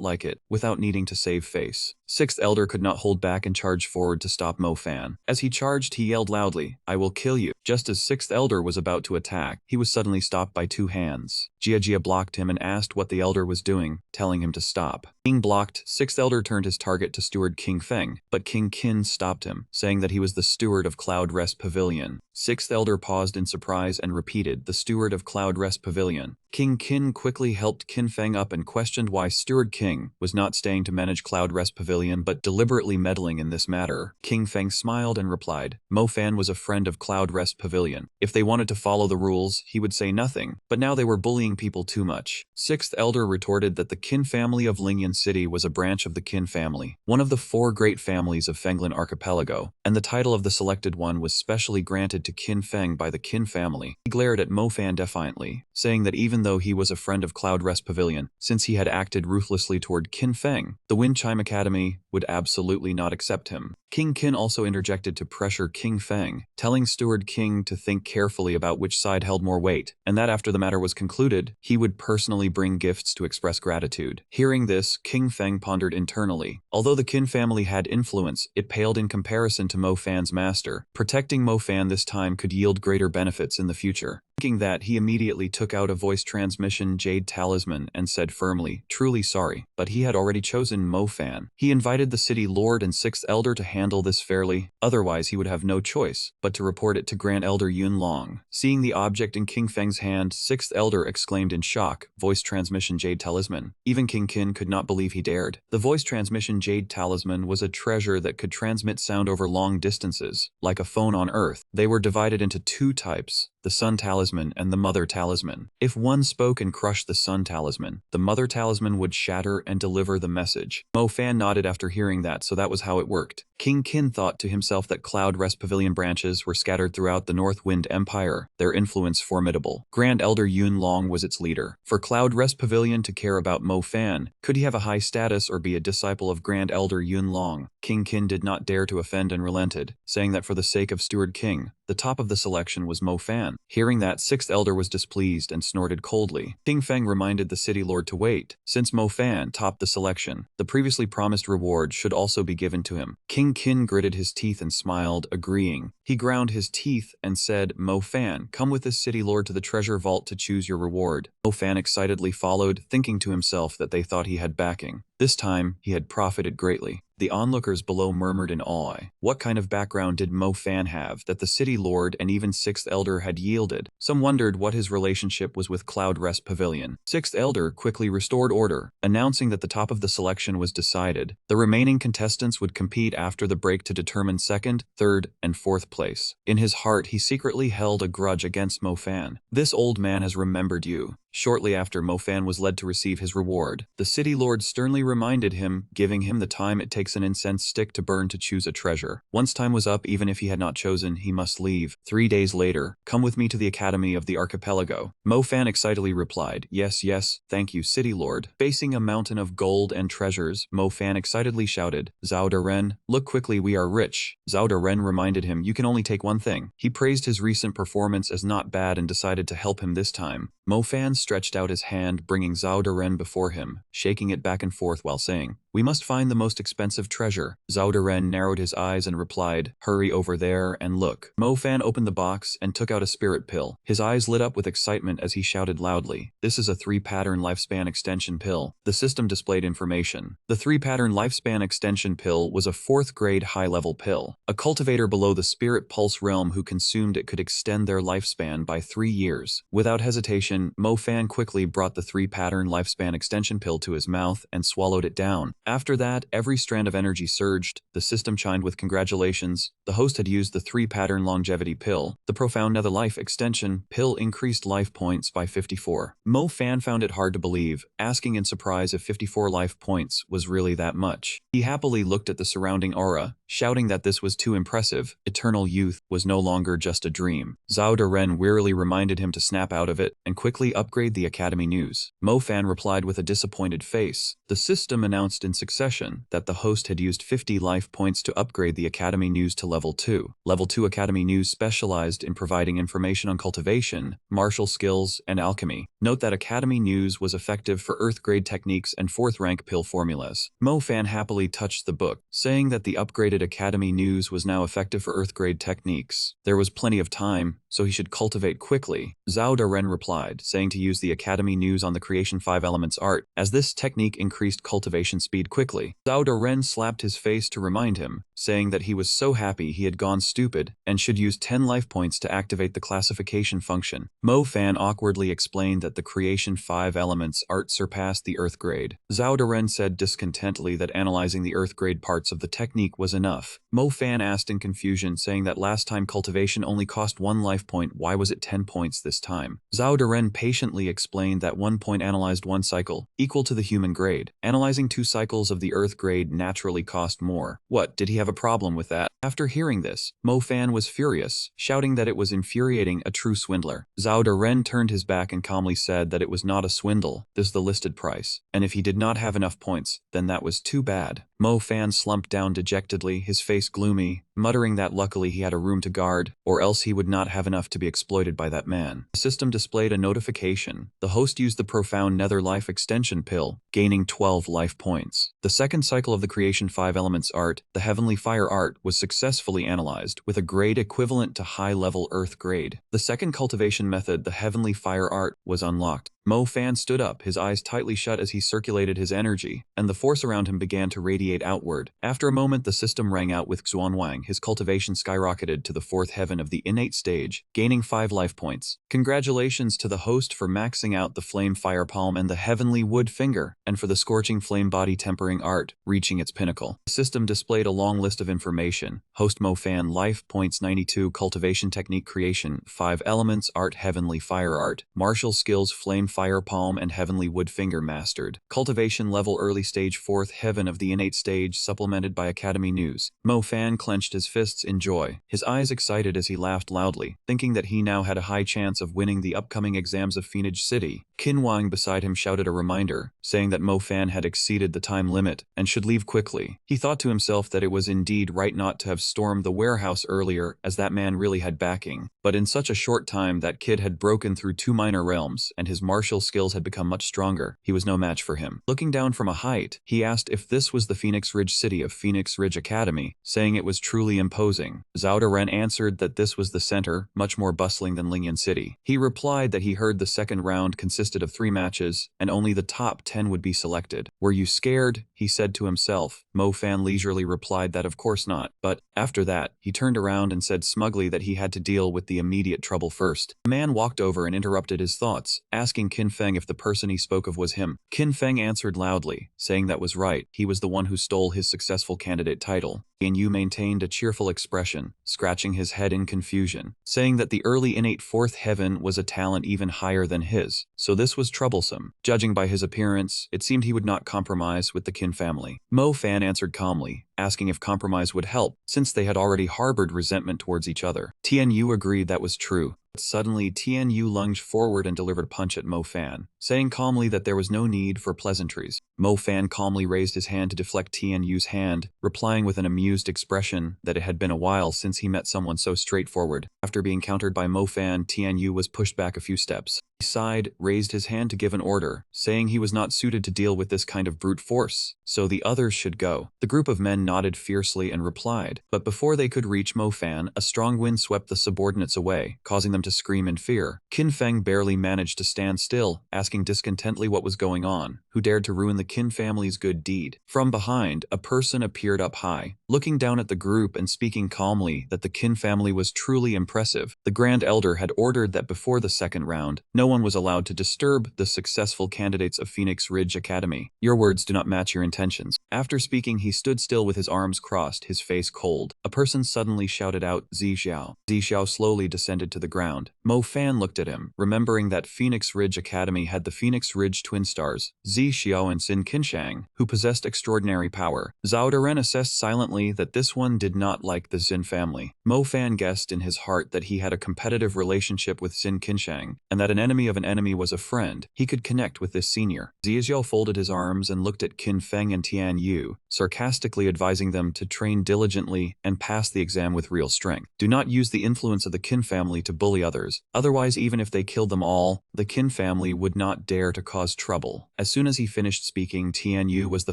like it, without needing to save face. Sixth Elder could not hold back and charged forward to stop Mo Fan. As he charged, he yelled loudly, I will kill you. Just as Sixth Elder was about to attack, he was suddenly stopped by two hands. Jia blocked him and asked what the Elder was doing, telling him to stop. Being blocked, Sixth Elder turned his target to Steward King Feng, but King Qin stopped him, saying that he was the Steward of Cloud Rest Pavilion. Sixth Elder paused in surprise and repeated, the Steward of Cloud Rest Pavilion. King Qin quickly helped Qin Feng up and questioned why Steward King was not staying to manage Cloud Rest Pavilion but deliberately meddling in this matter. King Feng smiled and replied, Mo Fan was a friend of Cloud Rest Pavilion. If they wanted to follow the rules, he would say nothing, but now they were bullying people too much. Sixth Elder retorted that the Qin family of Lingyan City was a branch of the Qin family, one of the four great families of Fenglin Archipelago, and the title of the selected one was specially granted to Qin Feng by the Qin family. He glared at Mo Fan defiantly, saying that even though he was a friend of of Cloud Rest Pavilion, since he had acted ruthlessly toward Qin Feng. The Wind Chime Academy would absolutely not accept him. King Qin also interjected to pressure King Feng, telling Steward King to think carefully about which side held more weight, and that after the matter was concluded, he would personally bring gifts to express gratitude. Hearing this, King Feng pondered internally. Although the Qin family had influence, it paled in comparison to Mo Fan's master. Protecting Mo Fan this time could yield greater benefits in the future. Thinking that, he immediately took out a voice transmission jade talisman and said firmly, "Truly sorry," but he had already chosen Mo Fan. He invited the city lord and sixth elder to handle this fairly, otherwise he would have no choice but to report it to Grand Elder Yun Long. Seeing the object in King Feng's hand, sixth elder exclaimed in shock, "Voice transmission jade talisman." Even King Qin could not believe he dared. The voice transmission jade talisman was a treasure that could transmit sound over long distances, like a phone on Earth. They were divided into two types: the Sun Talisman and the Mother Talisman. If one spoke and crushed the Sun Talisman, the Mother Talisman would shatter and deliver the message. Mo Fan nodded after hearing that, so that was how it worked. King Qin thought to himself that Cloud Rest Pavilion branches were scattered throughout the North Wind Empire, their influence formidable. Grand Elder Yun Long was its leader. For Cloud Rest Pavilion to care about Mo Fan, could he have a high status or be a disciple of Grand Elder Yun Long? King Qin did not dare to offend and relented, saying that for the sake of Steward King, the top of the selection was Mo Fan. Hearing that, sixth elder was displeased and snorted coldly. King Feng reminded the city lord to wait. Since Mo Fan topped the selection, the previously promised reward should also be given to him. King Qin gritted his teeth and smiled, agreeing. He ground his teeth and said, "Mo Fan, come with this city lord to the treasure vault to choose your reward." Mo Fan excitedly followed, thinking to himself that they thought he had backing. This time, he had profited greatly. The onlookers below murmured in awe. What kind of background did Mo Fan have that the city lord and even sixth elder had yielded? Some wondered what his relationship was with Cloud Rest Pavilion. Sixth elder quickly restored order, announcing that the top of the selection was decided. The remaining contestants would compete after the break to determine second, third, and fourth place. In his heart, he secretly held a grudge against Mo Fan. "This old man has remembered you." Shortly after Mo Fan was led to receive his reward, the city lord sternly reminded him, giving him the time it takes an incense stick to burn to choose a treasure. Once time was up, even if he had not chosen, he must leave. 3 days later, "Come with me to the Academy of the Archipelago." Mo Fan excitedly replied, "Yes, yes, thank you, city lord." Facing a mountain of gold and treasures, Mo Fan excitedly shouted, "Zhao Daren, look quickly, we are rich." Zhao Daren reminded him, "You can only take one thing." He praised his recent performance as not bad and decided to help him this time. Mo Fan stretched out his hand, bringing Zhao Daren before him, shaking it back and forth while saying, "We must find the most expensive treasure." Zhao Daren narrowed his eyes and replied, "Hurry over there and look." Mo Fan opened the box and took out a spirit pill. His eyes lit up with excitement as he shouted loudly, "This is a 3-pattern lifespan extension pill." The system displayed information. The 3-pattern lifespan extension pill was a 4th grade high-level pill. A cultivator below the spirit pulse realm who consumed it could extend their lifespan by 3 years. Without hesitation, Mo Fan quickly brought the 3-pattern lifespan extension pill to his mouth and swallowed it down. After that, every strand of energy surged. The system chimed with congratulations. The host had used the 3-pattern longevity pill. The profound nether life extension pill increased life points by 54. Mo Fan found it hard to believe, asking in surprise if 54 life points was really that much. He happily looked at the surrounding aura, shouting that this was too impressive. Eternal youth was no longer just a dream. Zhao Daren wearily reminded him to snap out of it and quickly upgrade the Academy news. Mo Fan replied with a disappointed face. The system announced in succession that the host had used 50 life points to upgrade the Academy news to level 2. Level 2 Academy news specialized in providing information on cultivation, martial skills, and alchemy. Note that Academy news was effective for Earth grade techniques and 4th rank pill formulas. Mo Fan happily touched the book, saying that the upgraded Academy news was now effective for Earth grade techniques. There was plenty of time, so he should cultivate quickly. Zhao Daren replied, saying to use the Academy news on the Creation 5 Elements art, as this technique increased cultivation speed quickly. Zhao Daren slapped his face to remind him, saying that he was so happy he had gone stupid and should use 10 life points to activate the classification function. Mo Fan awkwardly explained that the Creation 5 Elements art surpassed the Earth grade. Zhao Daren said discontentedly that analyzing the Earth grade parts of the technique was enough. Mo Fan asked in confusion, saying that last time cultivation only cost 1 life life point, why was it 10 points this time? Zhao Deren patiently explained that 1 point analyzed 1 cycle, equal to the human grade. Analyzing 2 cycles of the Earth grade naturally cost more. What, did he have a problem with that? After hearing this, Mo Fan was furious, shouting that it was infuriating, a true swindler. Zhao Deren turned his back and calmly said that it was not a swindle, this is the listed price. And if he did not have enough points, then that was too bad. Mo Fan slumped down dejectedly, his face gloomy, muttering that luckily he had a room to guard, or else he would not have enough to be exploited by that man. The system displayed a notification. The host used the profound nether life extension pill, gaining 12 life points. The second cycle of the Creation 5 Elements art, the Heavenly Fire art, was successfully analyzed, with a grade equivalent to high-level Earth grade. The second cultivation method, the Heavenly Fire art, was unlocked. Mo Fan stood up, his eyes tightly shut as he circulated his energy, and the force around him began to radiate outward. After a moment, the system rang out with Xuanwang. His cultivation skyrocketed to the 4th heaven of the innate stage, gaining 5 life points. Congratulations to the host for maxing out the Flame Fire Palm and the Heavenly Wood Finger, and for the Scorching Flame Body Tempering art, reaching its pinnacle. The system displayed a long list of information. Host Mo Fan, life points 92, cultivation technique creation, 5 elements art, Heavenly Fire art, martial skills, Flame Fire Palm and Heavenly Wood Finger mastered. Cultivation level early stage 4th heaven of the innate stage supplemented by Academy news. Mo Fan clenched his fists in joy, his eyes excited as he laughed loudly, thinking that he now had a high chance of winning the upcoming exams of Phoenix City. Qin Wang beside him shouted a reminder, saying that Mo Fan had exceeded the time limit and should leave quickly. He thought to himself that it was indeed right not to have stormed the warehouse earlier, as that man really had backing. But in such a short time, that kid had broken through 2 minor realms, and his martial skills had become much stronger. He was no match for him. Looking down from a height, he asked if this was the Phoenix Ridge city of Phoenix Ridge Academy, saying it was truly imposing. Zhao Deren answered that this was the center, much more bustling than Lingyan City. He replied that he heard the second round consisted of 3 matches, and only the top 10 would be selected. Were you scared? He said to himself. Mo Fan leisurely replied that of course not, but after that, he turned around and said smugly that he had to deal with the immediate trouble first. The man walked over and interrupted his thoughts, asking Qin Feng if the person he spoke of was him. Qin Feng answered loudly, saying that was right, he was the one who stole his successful candidate title. Yan Yu maintained a cheerful expression, scratching his head in confusion, saying that the early innate 4th heaven was a talent even higher than his, so this was troublesome. Judging by his appearance, it seemed he would not compromise with the Qin family. Mo Fan answered calmly, asking if compromise would help, since they had already harbored resentment towards each other. Tian Yu agreed that was true. Suddenly, Tian Yu lunged forward and delivered a punch at Mo Fan, saying calmly that there was no need for pleasantries. Mo Fan calmly raised his hand to deflect Tian Yu's hand, replying with an amused expression that it had been a while since he met someone so straightforward. After being countered by Mo Fan, Tian Yu was pushed back a few steps. He sighed, raised his hand to give an order, saying he was not suited to deal with this kind of brute force, so the others should go. The group of men nodded fiercely and replied, but before they could reach Mo Fan, a strong wind swept the subordinates away, causing them to scream in fear. Qin Feng barely managed to stand still, asking discontentedly what was going on, who dared to ruin the Qin family's good deed. From behind, a person appeared up high, looking down at the group and speaking calmly that the Qin family was truly impressive. The Grand Elder had ordered that before the second round, no one was allowed to disturb the successful candidates of Phoenix Ridge Academy. Your words do not match your intentions. After speaking, he stood still with his arms crossed, his face cold. A person suddenly shouted out, Zi Xiao. Zi Xiao slowly descended to the ground. Mo Fan looked at him, remembering that Phoenix Ridge Academy had the Phoenix Ridge twin stars, Zi Xiao and Xin Qinshang, who possessed extraordinary power. Zhao Deren assessed silently that this one did not like the Xin family. Mo Fan guessed in his heart that he had a competitive relationship with Xin Qinshang, and that an enemy of an enemy was a friend. He could connect with this senior. Zi Xiao folded his arms and looked at Qin Feng and Tian Yu, sarcastically advising them to train diligently and pass the exam with real strength. Do not use the influence of the Qin family to bully others. Otherwise, even if they killed them all, the Qin family would not dare to cause trouble. As soon as he finished speaking, Tian Yu was the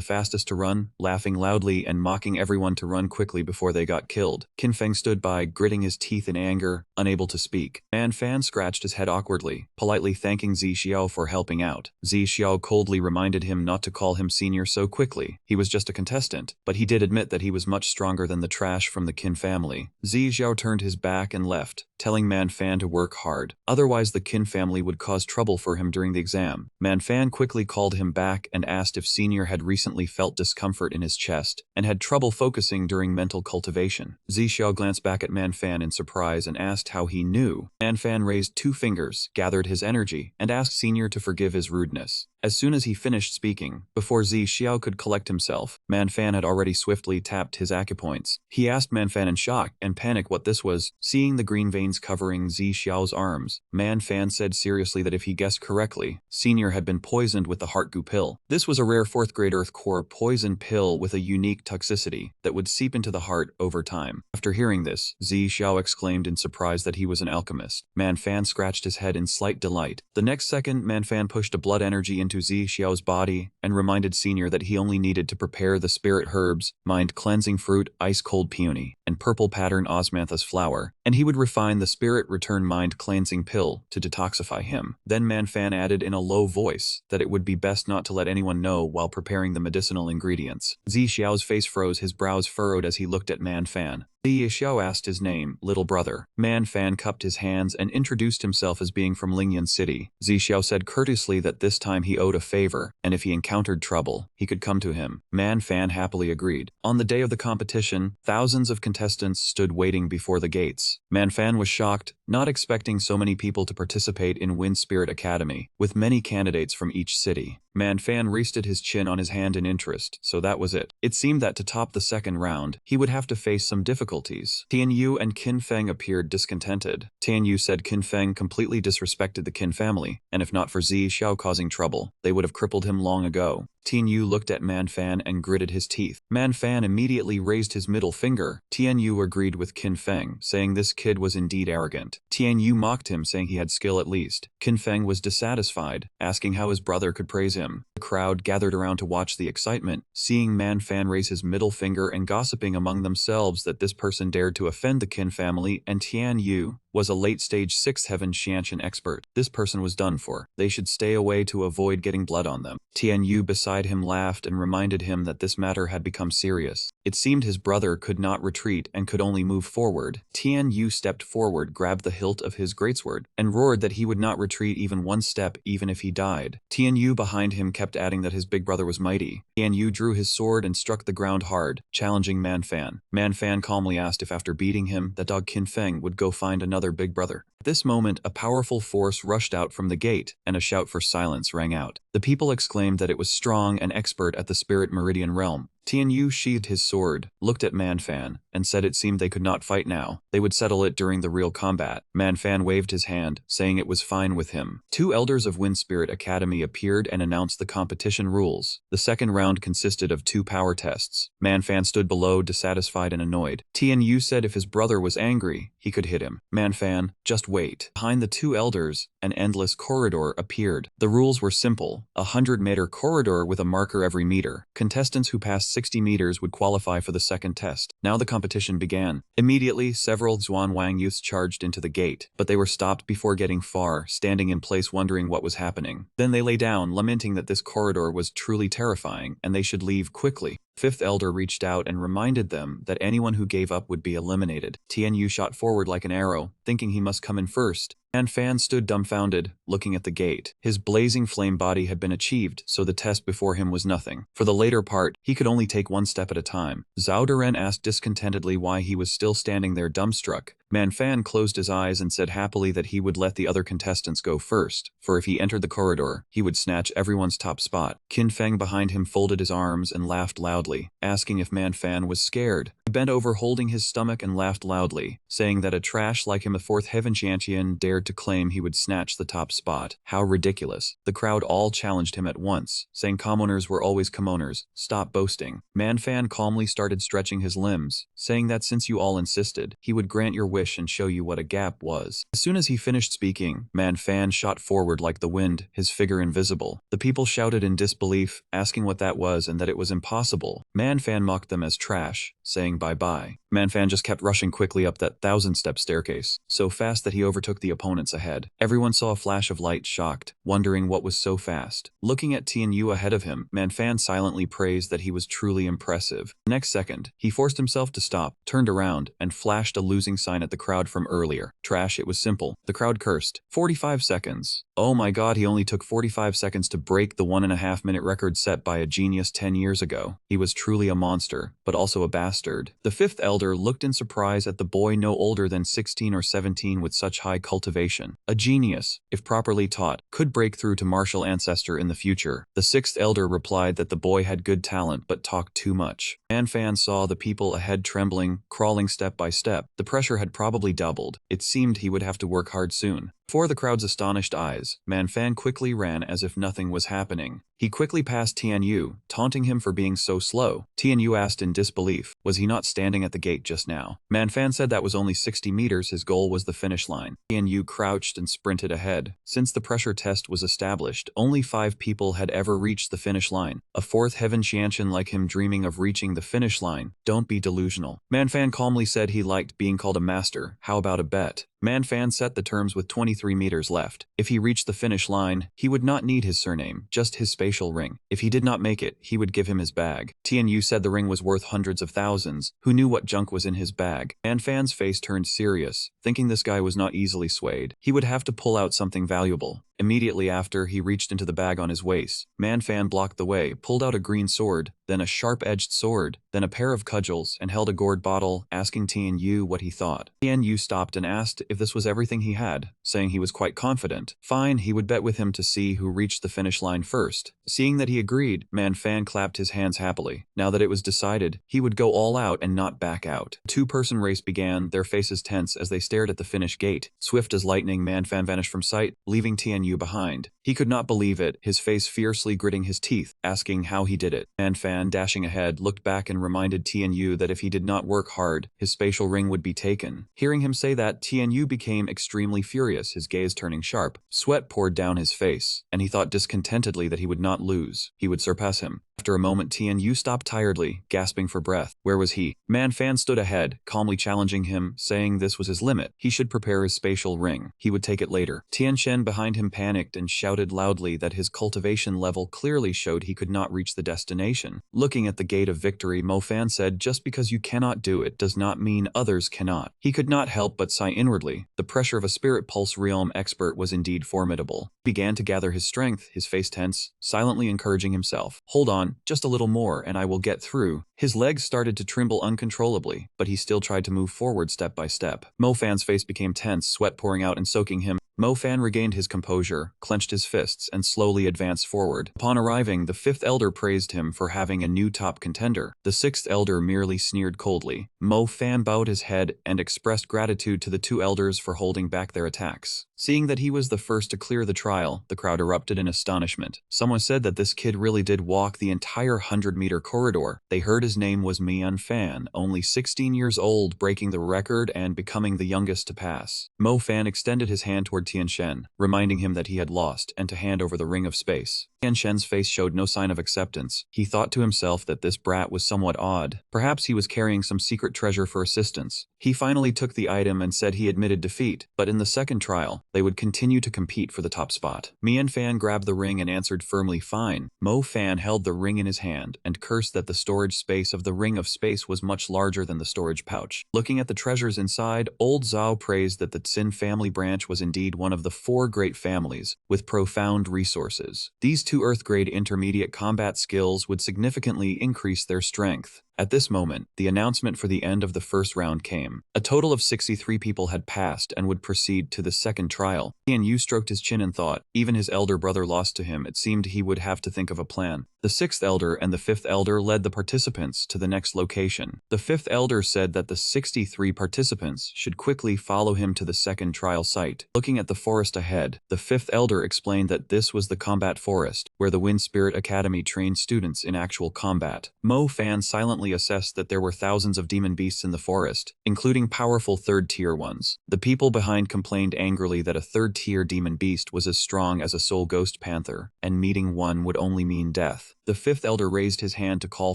fastest to run, laughing loudly and mocking everyone to run quickly before they got killed. Qin Feng stood by, gritting his teeth in anger, unable to speak. Man Fan scratched his head awkwardly, politely thanking Zi Xiao for helping out. Zi Xiao coldly reminded him not to call him senior so quickly. He was just a contestant, but he did admit that he was much stronger than the trash from the Qin family. Zi Xiao turned his back and left, telling Man Fan Man to work hard, otherwise the Qin family would cause trouble for him during the exam. Man Fan quickly called him back and asked if Senior had recently felt discomfort in his chest and had trouble focusing during mental cultivation. Zixiao glanced back at Man Fan in surprise and asked how he knew. Man Fan raised 2 fingers, gathered his energy, and asked Senior to forgive his rudeness. As soon as he finished speaking, before Zixiao could collect himself, Man Fan had already swiftly tapped his acupoints. He asked Man Fan in shock and panic what this was. Seeing the green veins covering Zixiao's arms, Man Fan said seriously that if he guessed correctly, Senior had been poisoned with the heart goo pill. This was a rare 4th grade Earth Core poison pill with a unique toxicity that would seep into the heart over time. After hearing this, Zixiao exclaimed in surprise that he was an alchemist. Man Fan scratched his head in slight delight. The next second, Man Fan pushed a blood energy into Zixiao's body and reminded Senior that he only needed to prepare the spirit herbs, mind-cleansing fruit, ice-cold peony, and purple pattern osmanthus flower, and he would refine the spirit return mind-cleansing pill to detoxify him. Then Man Fan added in a low voice that it would be best not to let anyone know while preparing the medicinal ingredients. Zixiao's face froze, his brows furrowed as he looked at Man Fan. Zixiao asked his name, little brother. Man Fan cupped his hands and introduced himself as being from Lingyan City. Zixiao said courteously that this time he owed a favor, and if he encountered trouble, he could come to him. Man Fan happily agreed. On the day of the competition, thousands of contestants stood waiting before the gates. Man Fan was shocked, not expecting so many people to participate in Wind Spirit Academy, with many candidates from each city. Man Fan rested his chin on his hand in interest, so that was it. It seemed that to top the second round, he would have to face some difficulties. Tian Yu and Qin Feng appeared discontented. Tian Yu said Qin Feng completely disrespected the Qin family, and if not for Zixiao causing trouble, they would have crippled him long ago. Tian Yu looked at Man Fan and gritted his teeth. Man Fan immediately raised his middle finger. Tian Yu agreed with Qin Feng, saying this kid was indeed arrogant. Tian Yu mocked him, saying he had skill at least. Qin Feng was dissatisfied, asking how his brother could praise him. The crowd gathered around to watch the excitement, seeing Man Fan raise his middle finger and gossiping among themselves that this person dared to offend the Qin family, and Tian Yu was a late-stage 6th Heaven Xiantian expert. This person was done for. They should stay away to avoid getting blood on them. Tian Yu beside him laughed and reminded him that this matter had become serious. It seemed his brother could not retreat and could only move forward. Tian Yu stepped forward, grabbed the hilt of his greatsword, and roared that he would not retreat even one step even if he died. Tian Yu behind him kept adding that his big brother was mighty. Tian Yu drew his sword and struck the ground hard, challenging Man Fan. Man Fan calmly asked if after beating him, that dog Qin Feng would go find another big brother. At this moment, a powerful force rushed out from the gate, and a shout for silence rang out. The people exclaimed that it was strong and expert at the Spirit Meridian realm. Tian Yu sheathed his sword, looked at Man Fan, and said it seemed they could not fight now. They would settle it during the real combat. Man Fan waved his hand, saying it was fine with him. 2 elders of Wind Spirit Academy appeared and announced the competition rules. The second round consisted of 2 power tests. Man Fan stood below, dissatisfied and annoyed. Tian Yu said if his brother was angry, he could hit him. Man Fan, just wait. Behind the 2 elders, an endless corridor appeared. The rules were simple. A 100-meter corridor with a marker every meter. Contestants who passed 60 meters would qualify for the second test. Now the competition began. Immediately, several Xuanwang youths charged into the gate, but they were stopped before getting far, standing in place wondering what was happening. Then they lay down, lamenting that this corridor was truly terrifying, and they should leave quickly. 5th elder reached out and reminded them that anyone who gave up would be eliminated. Tian Yu shot forward like an arrow, thinking he must come in first. Man Fan stood dumbfounded, looking at the gate. His blazing flame body had been achieved, so the test before him was nothing. For the later part, he could only take one step at a time. Zhao Duren asked discontentedly why he was still standing there dumbstruck. Man Fan closed his eyes and said happily that he would let the other contestants go first, for if he entered the corridor, he would snatch everyone's top spot. Qin Feng behind him folded his arms and laughed loudly, asking if Man Fan was scared. He bent over holding his stomach and laughed loudly, saying that a trash like him, a 4th Heaven Xiantian, dared to claim he would snatch the top spot. How ridiculous. The crowd all challenged him at once, saying commoners were always commoners. Stop boasting. Man Fan calmly started stretching his limbs, saying that since you all insisted, he would grant your wish and show you what a gap was. As soon as he finished speaking, Man Fan shot forward like the wind, his figure invisible. The people shouted in disbelief, asking what that was and that it was impossible. Man Fan mocked them as trash, saying bye-bye. Manfan just kept rushing quickly up that 1,000-step staircase, so fast that he overtook the opponents ahead. Everyone saw a flash of light, shocked, wondering what was so fast. Looking at Tianyu ahead of him, Manfan silently praised that he was truly impressive. The next second, he forced himself to stop, turned around, and flashed a losing sign at the crowd from earlier. Trash, it was simple. The crowd cursed. 45 seconds. Oh my god, he only took 45 seconds to break the 1.5-minute record set by a genius 10 years ago. He was truly a monster, but also a bastard. The fifth elder looked in surprise at the boy no older than 16 or 17 with such high cultivation. A genius, if properly taught, could break through to martial ancestor in the future. The sixth elder replied that the boy had good talent but talked too much. Manfan saw the people ahead trembling, crawling step by step. The pressure had probably doubled. It seemed he would have to work hard soon. Before the crowd's astonished eyes, Manfan quickly ran as if nothing was happening. He quickly passed Tianyu, taunting him for being so slow. Tianyu asked in disbelief, was he not standing at the gate just now? Manfan said that was only 60 meters, his goal was the finish line. Tianyu crouched and sprinted ahead. Since the pressure test was established, only 5 people had ever reached the finish line. A fourth heaven Xiantian like him dreaming of reaching the finish line. Don't be delusional. Manfan calmly said he liked being called a master. How about a bet? Manfan set the terms with 23 meters left. If he reached the finish line, he would not need his surname, just his spatial ring. If he did not make it, he would give him his bag. Tianyu said the ring was worth hundreds of thousands. Who knew what junk was in his bag? Manfan's face turned serious, thinking this guy was not easily swayed. He would have to pull out something valuable. Immediately after, he reached into the bag on his waist. Manfan blocked the way, pulled out a green sword, then a sharp-edged sword, then a pair of cudgels, and held a gourd bottle, asking Tianyu what he thought. Tianyu stopped and asked if this was everything he had, saying he was quite confident. Fine, he would bet with him to see who reached the finish line first. Seeing that he agreed, Manfan clapped his hands happily. Now that it was decided, he would go all out and not back out. A two-person race began, their faces tense as they stared at the finish gate. Swift as lightning, Manfan vanished from sight, leaving Tianyu behind. He could not believe it, his face fiercely gritting his teeth, asking how he did it. Manfan, dashing ahead, looked back and reminded Tianyu that if he did not work hard, his spatial ring would be taken. Hearing him say that, Tianyu became extremely furious, his gaze turning sharp. Sweat poured down his face, and he thought discontentedly that he would not lose. He would surpass him. After a moment, Tianyu stopped tiredly, gasping for breath. Where was he? Manfan stood ahead, calmly challenging him, saying this was his limit. He should prepare his spatial ring. He would take it later. Tianchen behind him panicked and shouted loudly that his cultivation level clearly showed he could not reach the destination. Looking at the gate of victory, Mofan said, just because you cannot do it does not mean others cannot. He could not help but sigh inwardly. The pressure of a spirit pulse realm expert was indeed formidable. He began to gather his strength, his face tense, silently encouraging himself. Hold on, just a little more and I will get through. His legs started to tremble uncontrollably, but he still tried to move forward step by step. Mofan's face became tense, sweat pouring out and soaking him. Mofan regained his composure, clenched his fists, and slowly advanced forward. Upon arriving, the fifth elder praised him for having a new top contender. The sixth elder merely sneered coldly. Mofan bowed his head and expressed gratitude to the two elders for holding back their attacks. Seeing that he was the first to clear the trial, the crowd erupted in astonishment. Someone said that this kid really did walk the entire 100-meter corridor. They heard his name was Manfan, only 16 years old, breaking the record and becoming the youngest to pass. Mofan extended his hand toward Tianchen, reminding him that he had lost and to hand over the ring of space. Tianchen's face showed no sign of acceptance. He thought to himself that this brat was somewhat odd. Perhaps he was carrying some secret treasure for assistance. He finally took the item and said he admitted defeat, but in the second trial, they would continue to compete for the top spot. Mianfan grabbed the ring and answered firmly, fine. Mo Fan held the ring in his hand and cursed that the storage space of the ring of space was much larger than the storage pouch. Looking at the treasures inside, old Zhao praised that the Tsin family branch was indeed one of the 4 great families, with profound resources. These 2 Earth-grade intermediate combat skills would significantly increase their strength. At this moment, the announcement for the end of the first round came. A total of 63 people had passed and would proceed to the second trial. Yu stroked his chin and thought, even his elder brother lost to him, it seemed he would have to think of a plan. The 6th elder and the 5th elder led the participants to the next location. The 5th elder said that the 63 participants should quickly follow him to the second trial site. Looking at the forest ahead, the 5th elder explained that this was the combat forest, where the Wind Spirit Academy trained students in actual combat. Mo Fan silently assessed that there were thousands of demon beasts in the forest, including powerful 3rd-tier ones. The people behind complained angrily that a 3rd-tier demon beast was as strong as a soul ghost panther, and meeting one would only mean death. The fifth elder raised his hand to call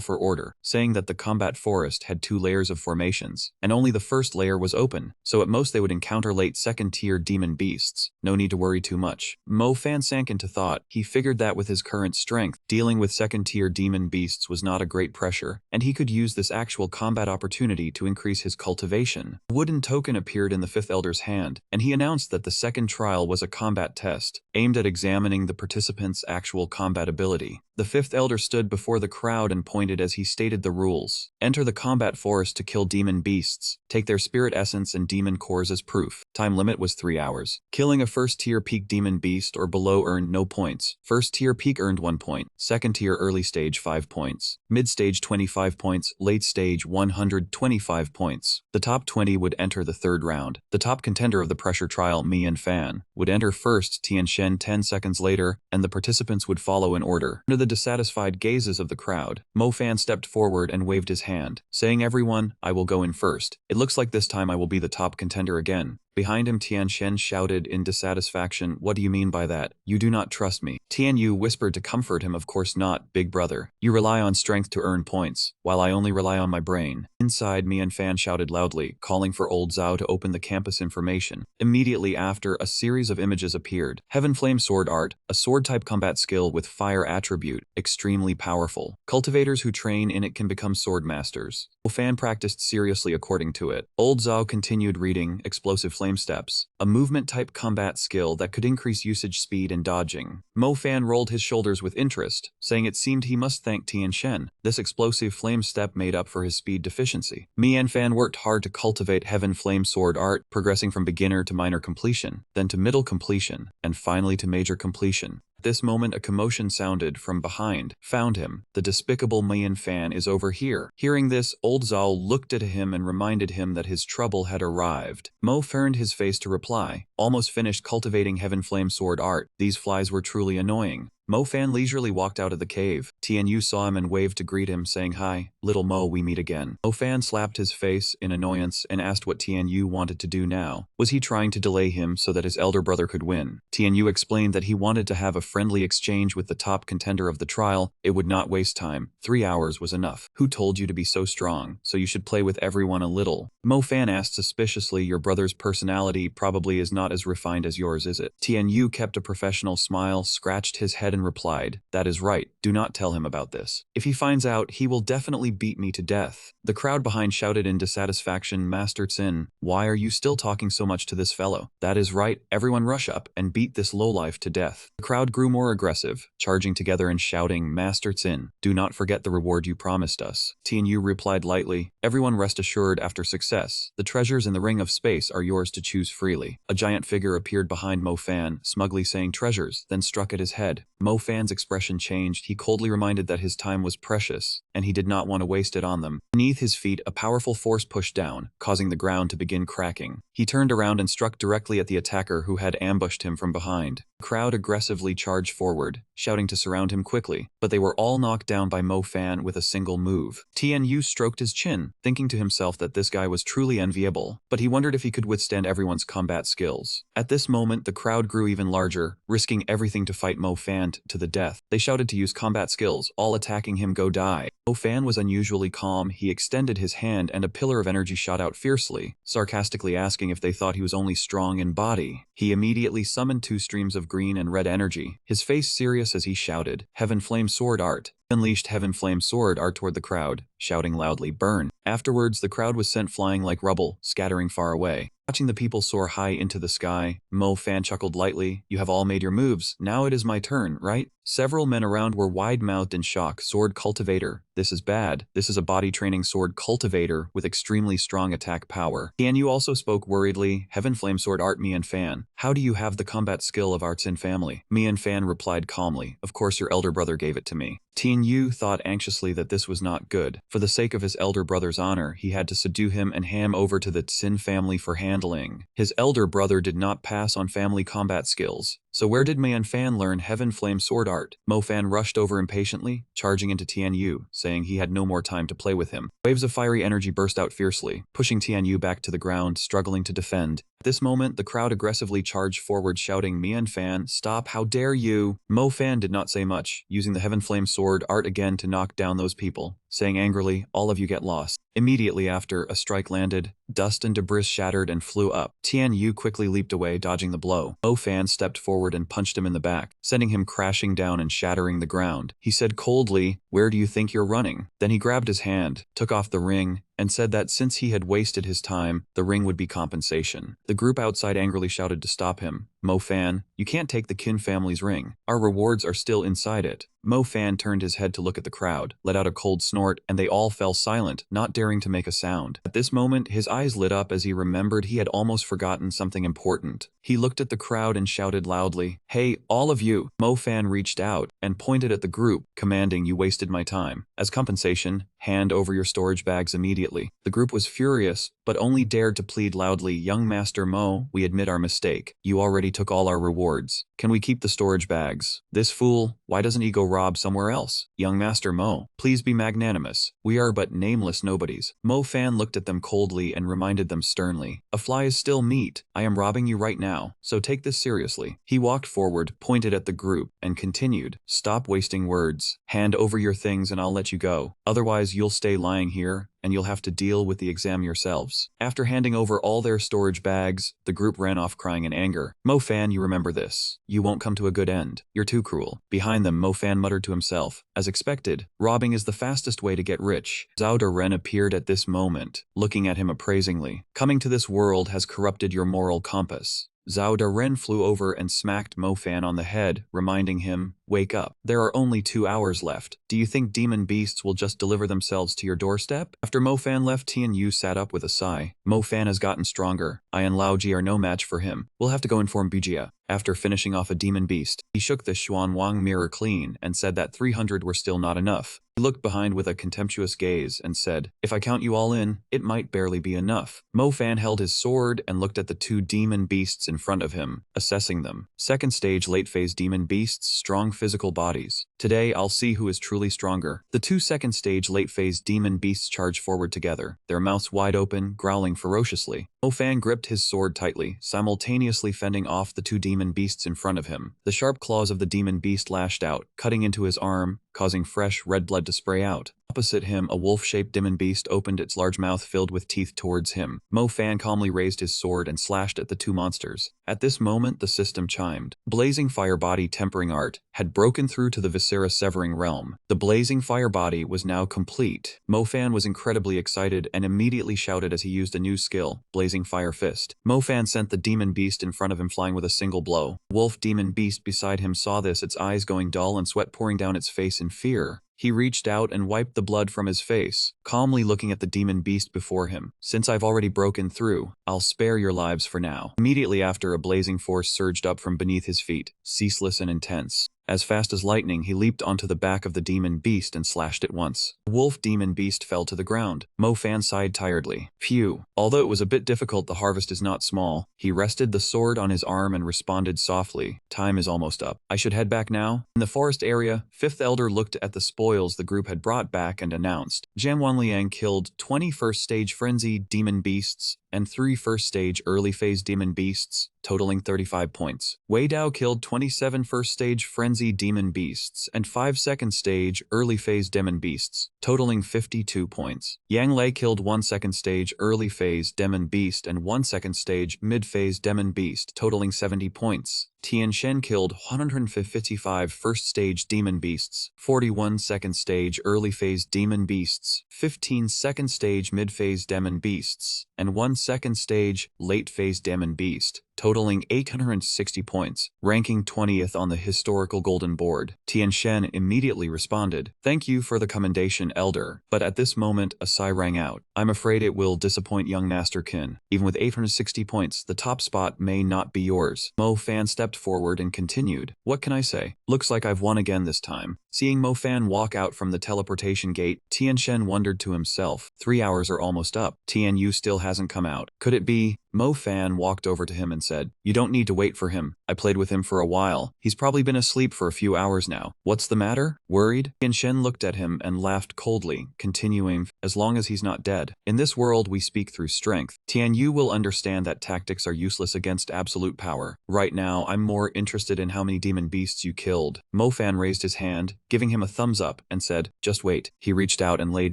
for order, saying that the combat forest had 2 layers of formations, and only the first layer was open, so at most they would encounter late second-tier demon beasts. No need to worry too much. Mo Fan sank into thought. He figured that with his current strength, dealing with second-tier demon beasts was not a great pressure, and he could use this actual combat opportunity to increase his cultivation. A wooden token appeared in the fifth elder's hand, and he announced that the second trial was a combat test, aimed at examining the participants' actual combat ability. The fifth elder stood before the crowd and pointed as he stated the rules. Enter the combat forest to kill demon beasts. Take their spirit essence and demon cores as proof. Time limit was 3 hours. Killing a first-tier peak demon beast or below earned no points. First-tier peak earned 1 point. Second-tier early stage 5 points. Mid-stage 25 points. Late stage 125 points. The top 20 would enter the third round. The top contender of the pressure trial, Me and Fan, would enter first, Tian Shen 10 seconds later, and the participants would follow in order. Under the dissatisfied gazes of the crowd, Mo Fan stepped forward and waved his hand, saying, "Everyone, I will go in first. It looks like this time I will be the top contender again." Behind him, Tian Shen shouted in dissatisfaction, "What do you mean by that? You do not trust me." Tian Yu whispered to comfort him, "Of course not, big brother. You rely on strength to earn points, while I only rely on my brain." Inside, Me and Fan shouted loudly, calling for old Zhao to open the campus information. Immediately after, a series of images appeared. Heaven Flame Sword Art, a sword-type combat skill with fire attribute, extremely powerful. Cultivators who train in it can become sword masters. Fan practiced seriously according to it. Old Zhao continued reading, Explosive Flame Steps, a movement-type combat skill that could increase usage speed and dodging. Mo Fan rolled his shoulders with interest, saying it seemed he must thank Tian Shen. This explosive flame step made up for his speed deficiency. Me and Fan worked hard to cultivate Heaven Flame Sword Art, progressing from beginner to minor completion, then to middle completion, and finally to major completion. At this moment, a commotion sounded from behind. Found him. The despicable Mian Fan is over here. Hearing this, old Zhao looked at him and reminded him that his trouble had arrived. Mo turned his face to reply. Almost finished cultivating Heaven Flame Sword Art. These flies were truly annoying. Mo Fan leisurely walked out of the cave. Tian Yu saw him and waved to greet him, saying, "Hi, little Mo, we meet again." Mo Fan slapped his face in annoyance and asked what Tian Yu wanted to do now. Was he trying to delay him so that his elder brother could win? Tian Yu explained that he wanted to have a friendly exchange with the top contender of the trial. It would not waste time. 3 hours was enough. Who told you to be so strong? So you should play with everyone a little. Mo Fan asked suspiciously, "Your brother's personality probably is not as refined as yours, is it?" Tian Yu kept a professional smile, scratched his head and replied, "That is right. Do not tell him about this. If he finds out, he will definitely beat me to death." The crowd behind shouted in dissatisfaction, "Master Tsin, why are you still talking so much to this fellow?" "That is right. Everyone rush up and beat this lowlife to death." The crowd grew more aggressive, charging together and shouting, "Master Tsin, do not forget the reward you promised us." Tian Yu replied lightly, "Everyone rest assured after success. The treasures in the Ring of Space are yours to choose freely." A giant figure appeared behind Mo Fan, smugly saying treasures, then struck at his head. Mo Fan's expression changed. He coldly reminded that his time was precious, and he did not want to waste it on them. Beneath his feet, a powerful force pushed down, causing the ground to begin cracking. He turned around and struck directly at the attacker who had ambushed him from behind. The crowd aggressively charged forward, shouting to surround him quickly, but they were all knocked down by Mo Fan with a single move. Tian Yu stroked his chin, thinking to himself that this guy was truly enviable, but he wondered if he could withstand everyone's combat skills. At this moment, the crowd grew even larger, risking everything to fight Mo Fan to the death. They shouted to use combat skills, all attacking him, "Go die." Mo Fan was unusually calm. He extended his hand and a pillar of energy shot out fiercely, sarcastically asking if they thought he was only strong in body. He immediately summoned 2 streams of green and red energy, his face serious as he shouted, "Heaven Flame Sword Art." Unleashed Heaven Flame Sword Art toward the crowd, shouting loudly, "Burn." Afterwards, the crowd was sent flying like rubble, scattering far away. Watching the people soar high into the sky, Mo Fan chuckled lightly, "You have all made your moves, now it is my turn, right?" Several men around were wide-mouthed in shock. "Sword cultivator. This is bad. This is a body-training sword cultivator with extremely strong attack power." Tian Yu also spoke worriedly, "Heaven Flame Sword Art, Me and Fan. How do you have the combat skill of arts in family?" Me and Fan replied calmly, "Of course your elder brother gave it to me." Tian Yu thought anxiously that this was not good. For the sake of his elder brother's honor, he had to subdue him and hand him over to the Tsin family for handling. His elder brother did not pass on family combat skills. So where did Man Fan learn Heaven Flame sword art? Mo Fan rushed over impatiently, charging into Tian Yu, saying he had no more time to play with him. Waves of fiery energy burst out fiercely, pushing Tian Yu back to the ground, struggling to defend. At this moment, the crowd aggressively charged forward, shouting, "Mian Fan, stop, how dare you!" Mo Fan did not say much, using the Heaven Flame sword art again to knock down those people, saying angrily, "All of you get lost." Immediately after, a strike landed, dust and debris shattered and flew up. Tian Yu quickly leaped away, dodging the blow. Mo Fan stepped forward and punched him in the back, sending him crashing down and shattering the ground. He said coldly, "Where do you think you're running?" Then he grabbed his hand, took off the ring, and said that since he had wasted his time, the ring would be compensation. The group outside angrily shouted to stop him. "Mo Fan, you can't take the Qin family's ring. Our rewards are still inside it." Mo Fan turned his head to look at the crowd, let out a cold snort, and they all fell silent, not daring to make a sound. At this moment, his eyes lit up as he remembered he had almost forgotten something important. He looked at the crowd and shouted loudly, "Hey, all of you!" Mo Fan reached out and pointed at the group, commanding, "You wasted my time. As compensation, hand over your storage bags immediately." The group was furious, but only dared to plead loudly, "Young Master Mo, we admit our mistake. You already took all our rewards. Can we keep the storage bags? This fool, why doesn't he go rob somewhere else? Young Master Mo, please be magnanimous. We are but nameless nobodies." Mo Fan looked at them coldly and reminded them sternly, "A fly is still meat. I am robbing you right now, so take this seriously." He walked forward, pointed at the group, and continued, "Stop wasting words. Hand over your things and I'll let you go. Otherwise you'll stay lying here, and you'll have to deal with the exam yourselves." After handing over all their storage bags, the group ran off crying in anger. "Mo Fan, you remember this. You won't come to a good end. You're too cruel." Behind them, Mo Fan muttered to himself, "As expected, robbing is the fastest way to get rich." Zhao Ren appeared at this moment, looking at him appraisingly. "Coming to this world has corrupted your moral compass." Zhao Ren flew over and smacked Mo Fan on the head, reminding him, "Wake up. There are only 2 hours left. Do you think demon beasts will just deliver themselves to your doorstep?" After Mo Fan left, Tian Yu sat up with a sigh. "Mo Fan has gotten stronger. I and Lao Ji are no match for him. We'll have to go inform Bujia." After finishing off a demon beast, he shook the Xuan Wang mirror clean and said that 300 were still not enough. He looked behind with a contemptuous gaze and said, "If I count you all in, it might barely be enough." Mo Fan held his sword and looked at the 2 demon beasts in front of him, assessing them. Second stage late phase demon beasts, strong physical bodies. Today I'll see who is truly stronger. The 2 second stage late phase demon beasts charged forward together, their mouths wide open, growling ferociously. Mo Fan gripped his sword tightly, simultaneously fending off the 2 demon beasts in front of him. The sharp claws of the demon beast lashed out, cutting into his arm, causing fresh red blood to spray out. Opposite him, a wolf-shaped demon beast opened its large mouth filled with teeth towards him. Mo Fan calmly raised his sword and slashed at the 2 monsters. At this moment, the system chimed. Blazing Fire Body Tempering Art had broken through to the Viscera Severing Realm. The Blazing Fire Body was now complete. Mo Fan was incredibly excited and immediately shouted as he used a new skill, Blazing Fire Fist. Mo Fan sent the demon beast in front of him flying with a single blow. Wolf demon beast beside him saw this, its eyes going dull and sweat pouring down its face in fear. He reached out and wiped the blood from his face, calmly looking at the demon beast before him. "Since I've already broken through, I'll spare your lives for now." Immediately after, a blazing force surged up from beneath his feet, ceaseless and intense. As fast as lightning, he leaped onto the back of the demon beast and slashed it once. The wolf demon beast fell to the ground. Mo Fan sighed tiredly. Phew. Although it was a bit difficult, the harvest is not small. He rested the sword on his arm and responded softly, "Time is almost up. I should head back now." In the forest area, Fifth Elder looked at the spoils the group had brought back and announced. Jian Wanliang killed 20 first-stage frenzy demon beasts and 3 first-stage early-phase demon beasts, totaling 35 points. Wei Dao killed 27 first-stage frenzy demon beasts and 5 second-stage early-phase demon beasts, totaling 52 points. Yang Lei killed 1 second-stage early-phase demon beast and 1 second-stage mid-phase demon beast, totaling 70 points. Tian Shen killed 155 first-stage demon beasts, 41 second-stage early-phase demon beasts, 15 second-stage mid-phase demon beasts, and 1 second-stage late-phase demon beast, totaling 860 points, ranking 20th on the historical golden board. Tian Shen immediately responded, "Thank you for the commendation, Elder." But at this moment, a sigh rang out. "I'm afraid it will disappoint young Master Qin. Even with 860 points, the top spot may not be yours." Mo Fan stepped forward and continued, "What can I say? Looks like I've won again this time." Seeing Mo Fan walk out from the teleportation gate, Tian Shen wondered to himself, 3 hours are almost up. Tian Yu still hasn't come out. Could it be Mo Fan walked over to him and said, "You don't need to wait for him. I played with him for a while. He's probably been asleep for a few hours now. What's the matter? Worried?" Tian Shen looked at him and laughed coldly, continuing, "As long as he's not dead. In this world we speak through strength. Tian, you will understand that tactics are useless against absolute power. Right now, I'm more interested in how many demon beasts you killed." Mo Fan raised his hand, giving him a thumbs up, and said, "Just wait." He reached out and laid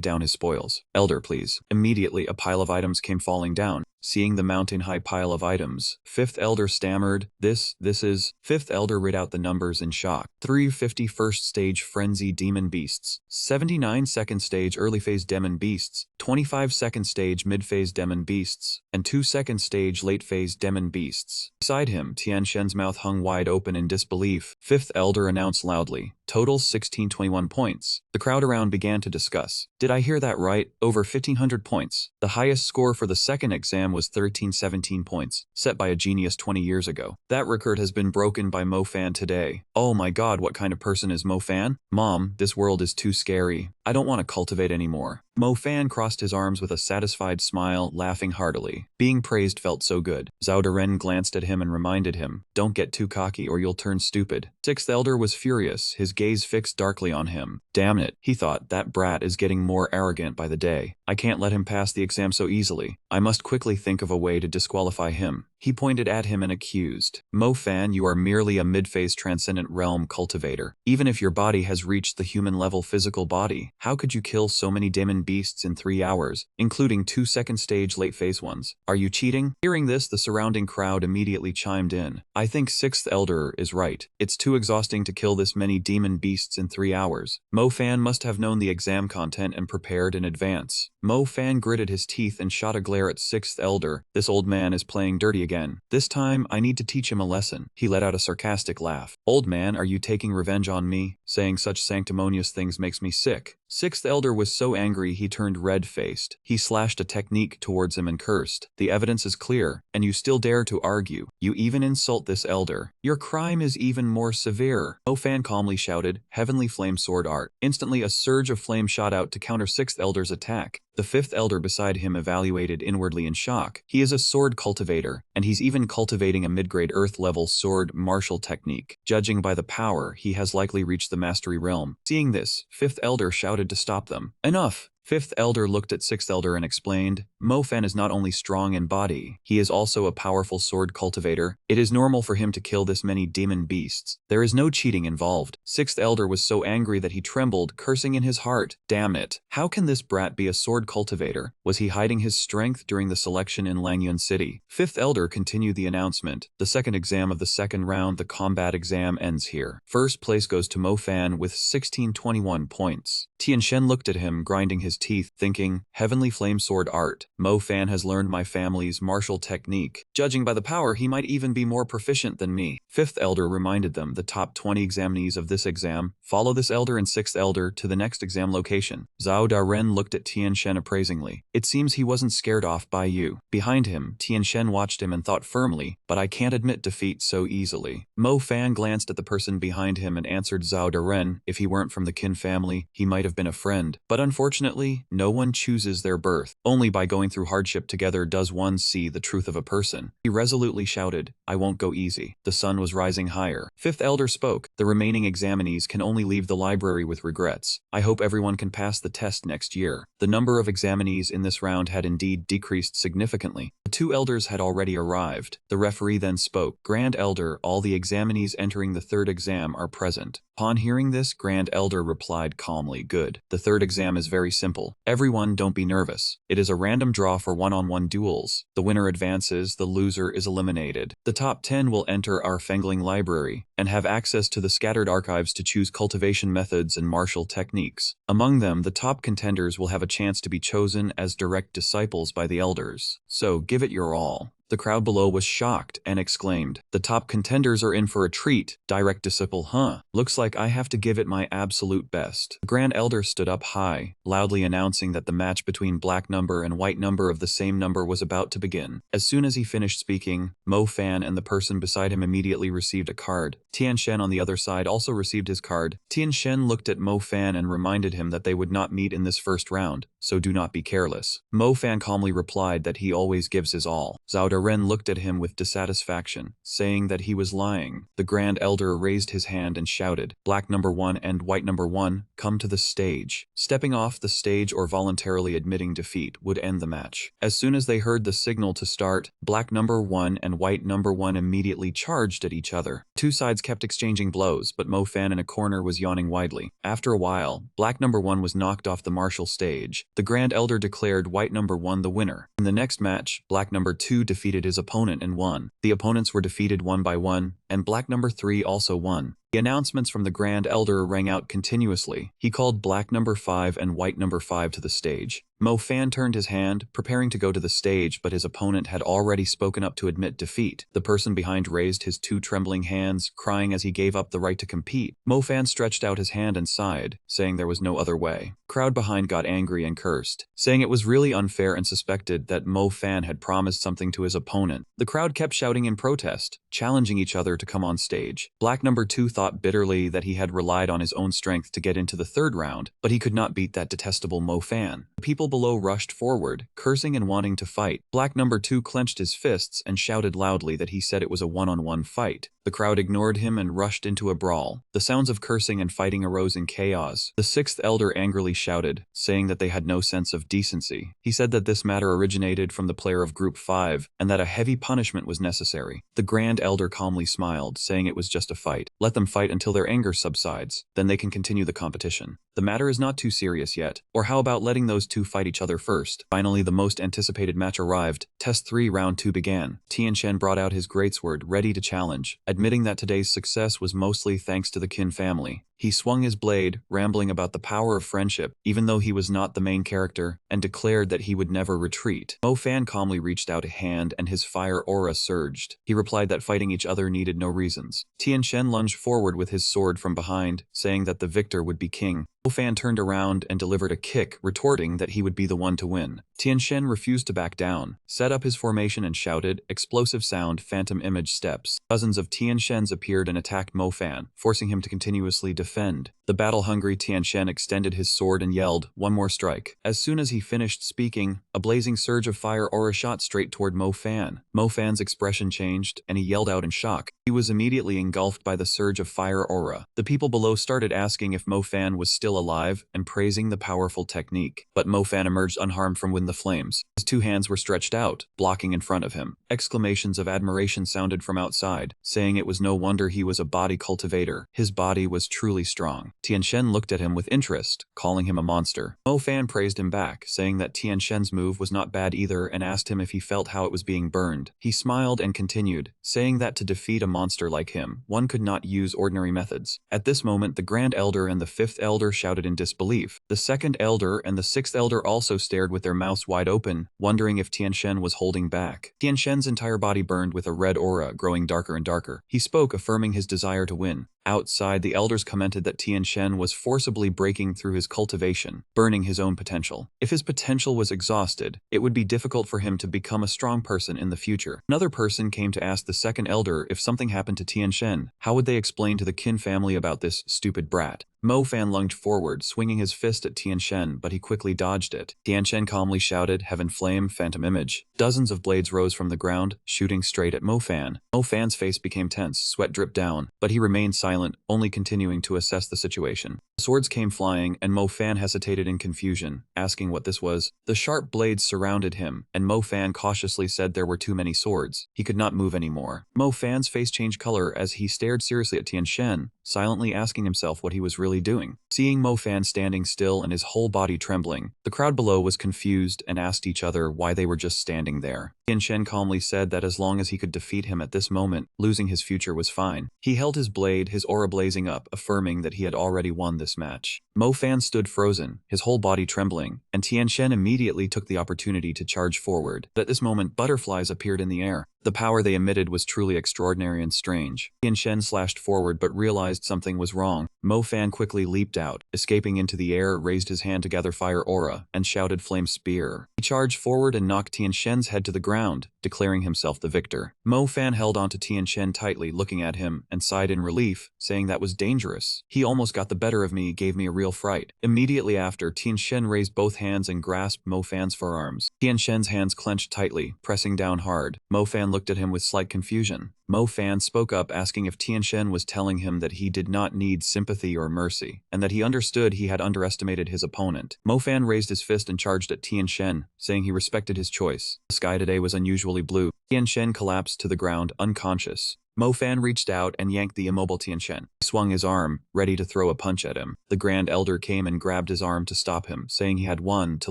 down his spoils. "Elder, please." Immediately, a pile of items came falling down. Seeing the mountain-high pile of items, Fifth Elder stammered, This is... Fifth Elder read out the numbers in shock. 351st Stage Frenzy Demon Beasts, 79 Second Stage Early Phase Demon Beasts, 25 Second Stage Mid-Phase Demon Beasts, and 2 Second Stage Late Phase Demon Beasts. Beside him, Tian Shen's mouth hung wide open in disbelief. Fifth Elder announced loudly, "Total 1621 points." The crowd around began to discuss. "Did I hear that right? Over 1500 points. The highest score for the second exam was 1317 points, set by a genius 20 years ago. That record has been broken by Mo Fan today. Oh my god, what kind of person is Mo Fan? Mom, this world is too scary. I don't want to cultivate anymore." Mo Fan crossed his arms with a satisfied smile, laughing heartily. Being praised felt so good. Zhao Daren glanced at him and reminded him, "Don't get too cocky or you'll turn stupid." Sixth Elder was furious, his gaze fixed darkly on him. Damn it, he thought, that brat is getting more arrogant by the day. I can't let him pass the exam so easily. I must quickly think of a way to disqualify him. He pointed at him and accused, "Mo Fan, you are merely a mid-phase transcendent realm cultivator. Even if your body has reached the human-level physical body, how could you kill so many demon beasts in 3 hours, including 2 second-stage late-phase ones? Are you cheating?" Hearing this, the surrounding crowd immediately chimed in. "I think Sixth Elder is right. It's too exhausting to kill this many demon beasts in 3 hours." Mo Fan must have known the exam content and prepared in advance. Mo Fan gritted his teeth and shot a glare at Sixth Elder. This old man is playing dirty again. This time, I need to teach him a lesson. He let out a sarcastic laugh. "Old man, are you taking revenge on me? Saying such sanctimonious things makes me sick." Sixth Elder was so angry he turned red-faced. He slashed a technique towards him and cursed. "The evidence is clear, and you still dare to argue. You even insult this elder. Your crime is even more severe." Mo Fan calmly shouted, "Heavenly Flame Sword Art." Instantly, a surge of flame shot out to counter Sixth Elder's attack. The Fifth Elder beside him evaluated inwardly in shock. He is a sword cultivator, and he's even cultivating a mid-grade Earth-level sword martial technique. Judging by the power, he has likely reached the mastery realm. Seeing this, Fifth Elder shouted to stop them. "Enough!" Fifth Elder looked at Sixth Elder and explained, "Mo Fan is not only strong in body, he is also a powerful sword cultivator. It is normal for him to kill this many demon beasts. There is no cheating involved." Sixth Elder was so angry that he trembled, cursing in his heart. Damn it. How can this brat be a sword cultivator? Was he hiding his strength during the selection in Langyun City? Fifth Elder continued the announcement. "The second exam of the second round, the combat exam, ends here. First place goes to Mo Fan with 1621 points." Tian Shen looked at him, grinding his teeth, thinking, "Heavenly Flame Sword Art. Mo Fan has learned my family's martial technique. Judging by the power, he might even be more proficient than me." Fifth Elder reminded them, "The top 20 examinees of this exam follow this elder and Sixth Elder to the next exam location." Zhao Daren looked at Tian Shen appraisingly. "It seems he wasn't scared off by you." Behind him, Tian Shen watched him and thought firmly, "But I can't admit defeat so easily." Mo Fan glanced at the person behind him and answered Zhao Daren, "If he weren't from the Qin family, he might have been a friend. But unfortunately, no one chooses their birth. Only by going through hardship together does one see the truth of a person." He resolutely shouted, "I won't go easy." The sun was rising higher. Fifth Elder spoke, "The remaining examinees can only leave the library with regrets. I hope everyone can pass the test next year." The number of examinees in this round had indeed decreased significantly. The 2 elders had already arrived. The referee then spoke, "Grand Elder, all the examinees entering the third exam are present." Upon hearing this, Grand Elder replied calmly, "Good. The third exam is very simple. Everyone, don't be nervous. It is a random draw for one-on-one duels. The winner advances, the loser is eliminated. The top 10 will enter our Fengling library and have access to the scattered archives to choose cultivation methods and martial techniques. Among them, the top contenders will have a chance to be chosen as direct disciples by the elders. So give it your all." The crowd below was shocked and exclaimed, "The top contenders are in for a treat. Direct disciple, huh? Looks like I have to give it my absolute best." The Grand Elder stood up high, loudly announcing that the match between black number and white number of the same number was about to begin. As soon as he finished speaking, Mo Fan and the person beside him immediately received a card. Tian Shen on the other side also received his card. Tian Shen looked at Mo Fan and reminded him that they would not meet in this first round. so do not be careless. Mo Fan calmly replied that he always gives his all. Zhao Daren looked at him with dissatisfaction, saying that he was lying. The Grand Elder raised his hand and shouted, "Black number 1 and white number 1, come to the stage." Stepping off the stage or voluntarily admitting defeat would end the match. As soon as they heard the signal to start, black number 1 and white number 1 immediately charged at each other. Two sides kept exchanging blows, but Mo Fan in a corner was yawning widely. After a while, black number 1 was knocked off the martial stage. The Grand Elder declared white number 1 the winner. In the next match, black number 2 defeated his opponent and won. The opponents were defeated one by one, and black number 3 also won. The announcements from the Grand Elder rang out continuously. He called black number 5 and white number 5 to the stage. Mo Fan turned his hand, preparing to go to the stage, but his opponent had already spoken up to admit defeat. The person behind raised his two trembling hands, crying as he gave up the right to compete. Mo Fan stretched out his hand and sighed, saying there was no other way. Crowd behind got angry and cursed, saying it was really unfair and suspected that Mo Fan had promised something to his opponent. The crowd kept shouting in protest, challenging each other to come on stage. Black number 2 thought bitterly that he had relied on his own strength to get into the third round, but he could not beat that detestable Mo Fan. The people below rushed forward, cursing and wanting to fight. Black number 2 clenched his fists and shouted loudly that he said it was a one-on-one fight. The crowd ignored him and rushed into a brawl. The sounds of cursing and fighting arose in chaos. The 6th Elder angrily shouted, saying that they had no sense of decency. He said that this matter originated from the player of Group 5, and that a heavy punishment was necessary. The Grand Elder calmly smiled, saying it was just a fight. Let them fight until their anger subsides, then they can continue the competition. The matter is not too serious yet, or how about letting those two fight each other first? Finally, the most anticipated match arrived. Test 3 Round 2 began. Tian Shen brought out his greatsword, ready to challenge, admitting that today's success was mostly thanks to the Qin family. He swung his blade, rambling about the power of friendship, even though he was not the main character, and declared that he would never retreat. Mo Fan calmly reached out a hand and his fire aura surged. He replied that fighting each other needed no reasons. Tian Shen lunged forward with his sword from behind, saying that the victor would be king. Mo Fan turned around and delivered a kick, retorting that he would be the one to win. Tian Shen refused to back down, set up his formation and shouted, "Explosive sound, phantom image steps." Dozens of Tian Shens appeared and attacked Mo Fan, forcing him to continuously defend. The battle-hungry Tian Shen extended his sword and yelled, "One more strike." As soon as he finished speaking, a blazing surge of fire aura shot straight toward Mo Fan. Mo Fan's expression changed, and he yelled out in shock. He was immediately engulfed by the surge of fire aura. The people below started asking if Mo Fan was still alive and praising the powerful technique. But Mo Fan emerged unharmed from within the flames. His two hands were stretched out, blocking in front of him. Exclamations of admiration sounded from outside, saying it was no wonder he was a body cultivator. His body was truly strong. Tian Shen looked at him with interest, calling him a monster. Mo Fan praised him back, saying that Tian Shen's move was not bad either and asked him if he felt how it was being burned. He smiled and continued, saying that to defeat a monster like him, one could not use ordinary methods. At this moment, the Grand Elder and the 5th Elder shouted in disbelief. The 2nd Elder and the 6th Elder also stared with their mouths wide open, wondering if Tian Shen was holding back. Tian Shen's entire body burned with a red aura, growing darker and darker. He spoke, affirming his desire to win. Outside, the elders commented that Tian Shen was forcibly breaking through his cultivation, burning his own potential. If his potential was exhausted, it would be difficult for him to become a strong person in the future. Another person came to ask the 2nd Elder if something happened to Tian Shen. How would they explain to the Qin family about this stupid brat? Mo Fan lunged forward, swinging his fist at Tian Shen, but he quickly dodged it. Tian Shen calmly shouted, "Heaven Flame, Phantom Image." Dozens of blades rose from the ground, shooting straight at Mo Fan. Mo Fan's face became tense, sweat dripped down, but he remained silent, only continuing to assess the situation. Swords came flying, and Mo Fan hesitated in confusion, asking what this was. The sharp blades surrounded him, and Mo Fan cautiously said there were too many swords. He could not move anymore. Mo Fan's face changed color as he stared seriously at Tian Shen, silently asking himself what he was really doing. Seeing Mo Fan standing still and his whole body trembling, the crowd below was confused and asked each other why they were just standing there. Tian Shen calmly said that as long as he could defeat him at this moment, losing his future was fine. He held his blade, his aura blazing up, affirming that he had already won this match. Mo Fan stood frozen, his whole body trembling, and Tian Shen immediately took the opportunity to charge forward. But at this moment, butterflies appeared in the air. The power they emitted was truly extraordinary and strange. Tian Shen slashed forward but realized something was wrong. Mo Fan quickly leaped out, escaping into the air, raised his hand to gather fire aura, and shouted, "Flame Spear." He charged forward and knocked Tian Shen's head to the ground, declaring himself the victor. Mo Fan held onto Tian Shen tightly, looking at him, and sighed in relief, saying that was dangerous. He almost got the better of me, gave me a real fright. Immediately after, Tian Shen raised both hands and grasped Mo Fan's forearms. Tian Shen's hands clenched tightly, pressing down hard. Mo Fan looked at him with slight confusion. Mo Fan spoke up, asking if Tian Shen was telling him that he did not need sympathy or mercy, and that he understood he had underestimated his opponent. Mo Fan raised his fist and charged at Tian Shen, saying he respected his choice. The sky today was unusually blue. Tian Shen collapsed to the ground, unconscious. Mo Fan reached out and yanked the immobile Tian Shen. He swung his arm, ready to throw a punch at him. The Grand Elder came and grabbed his arm to stop him, saying he had won to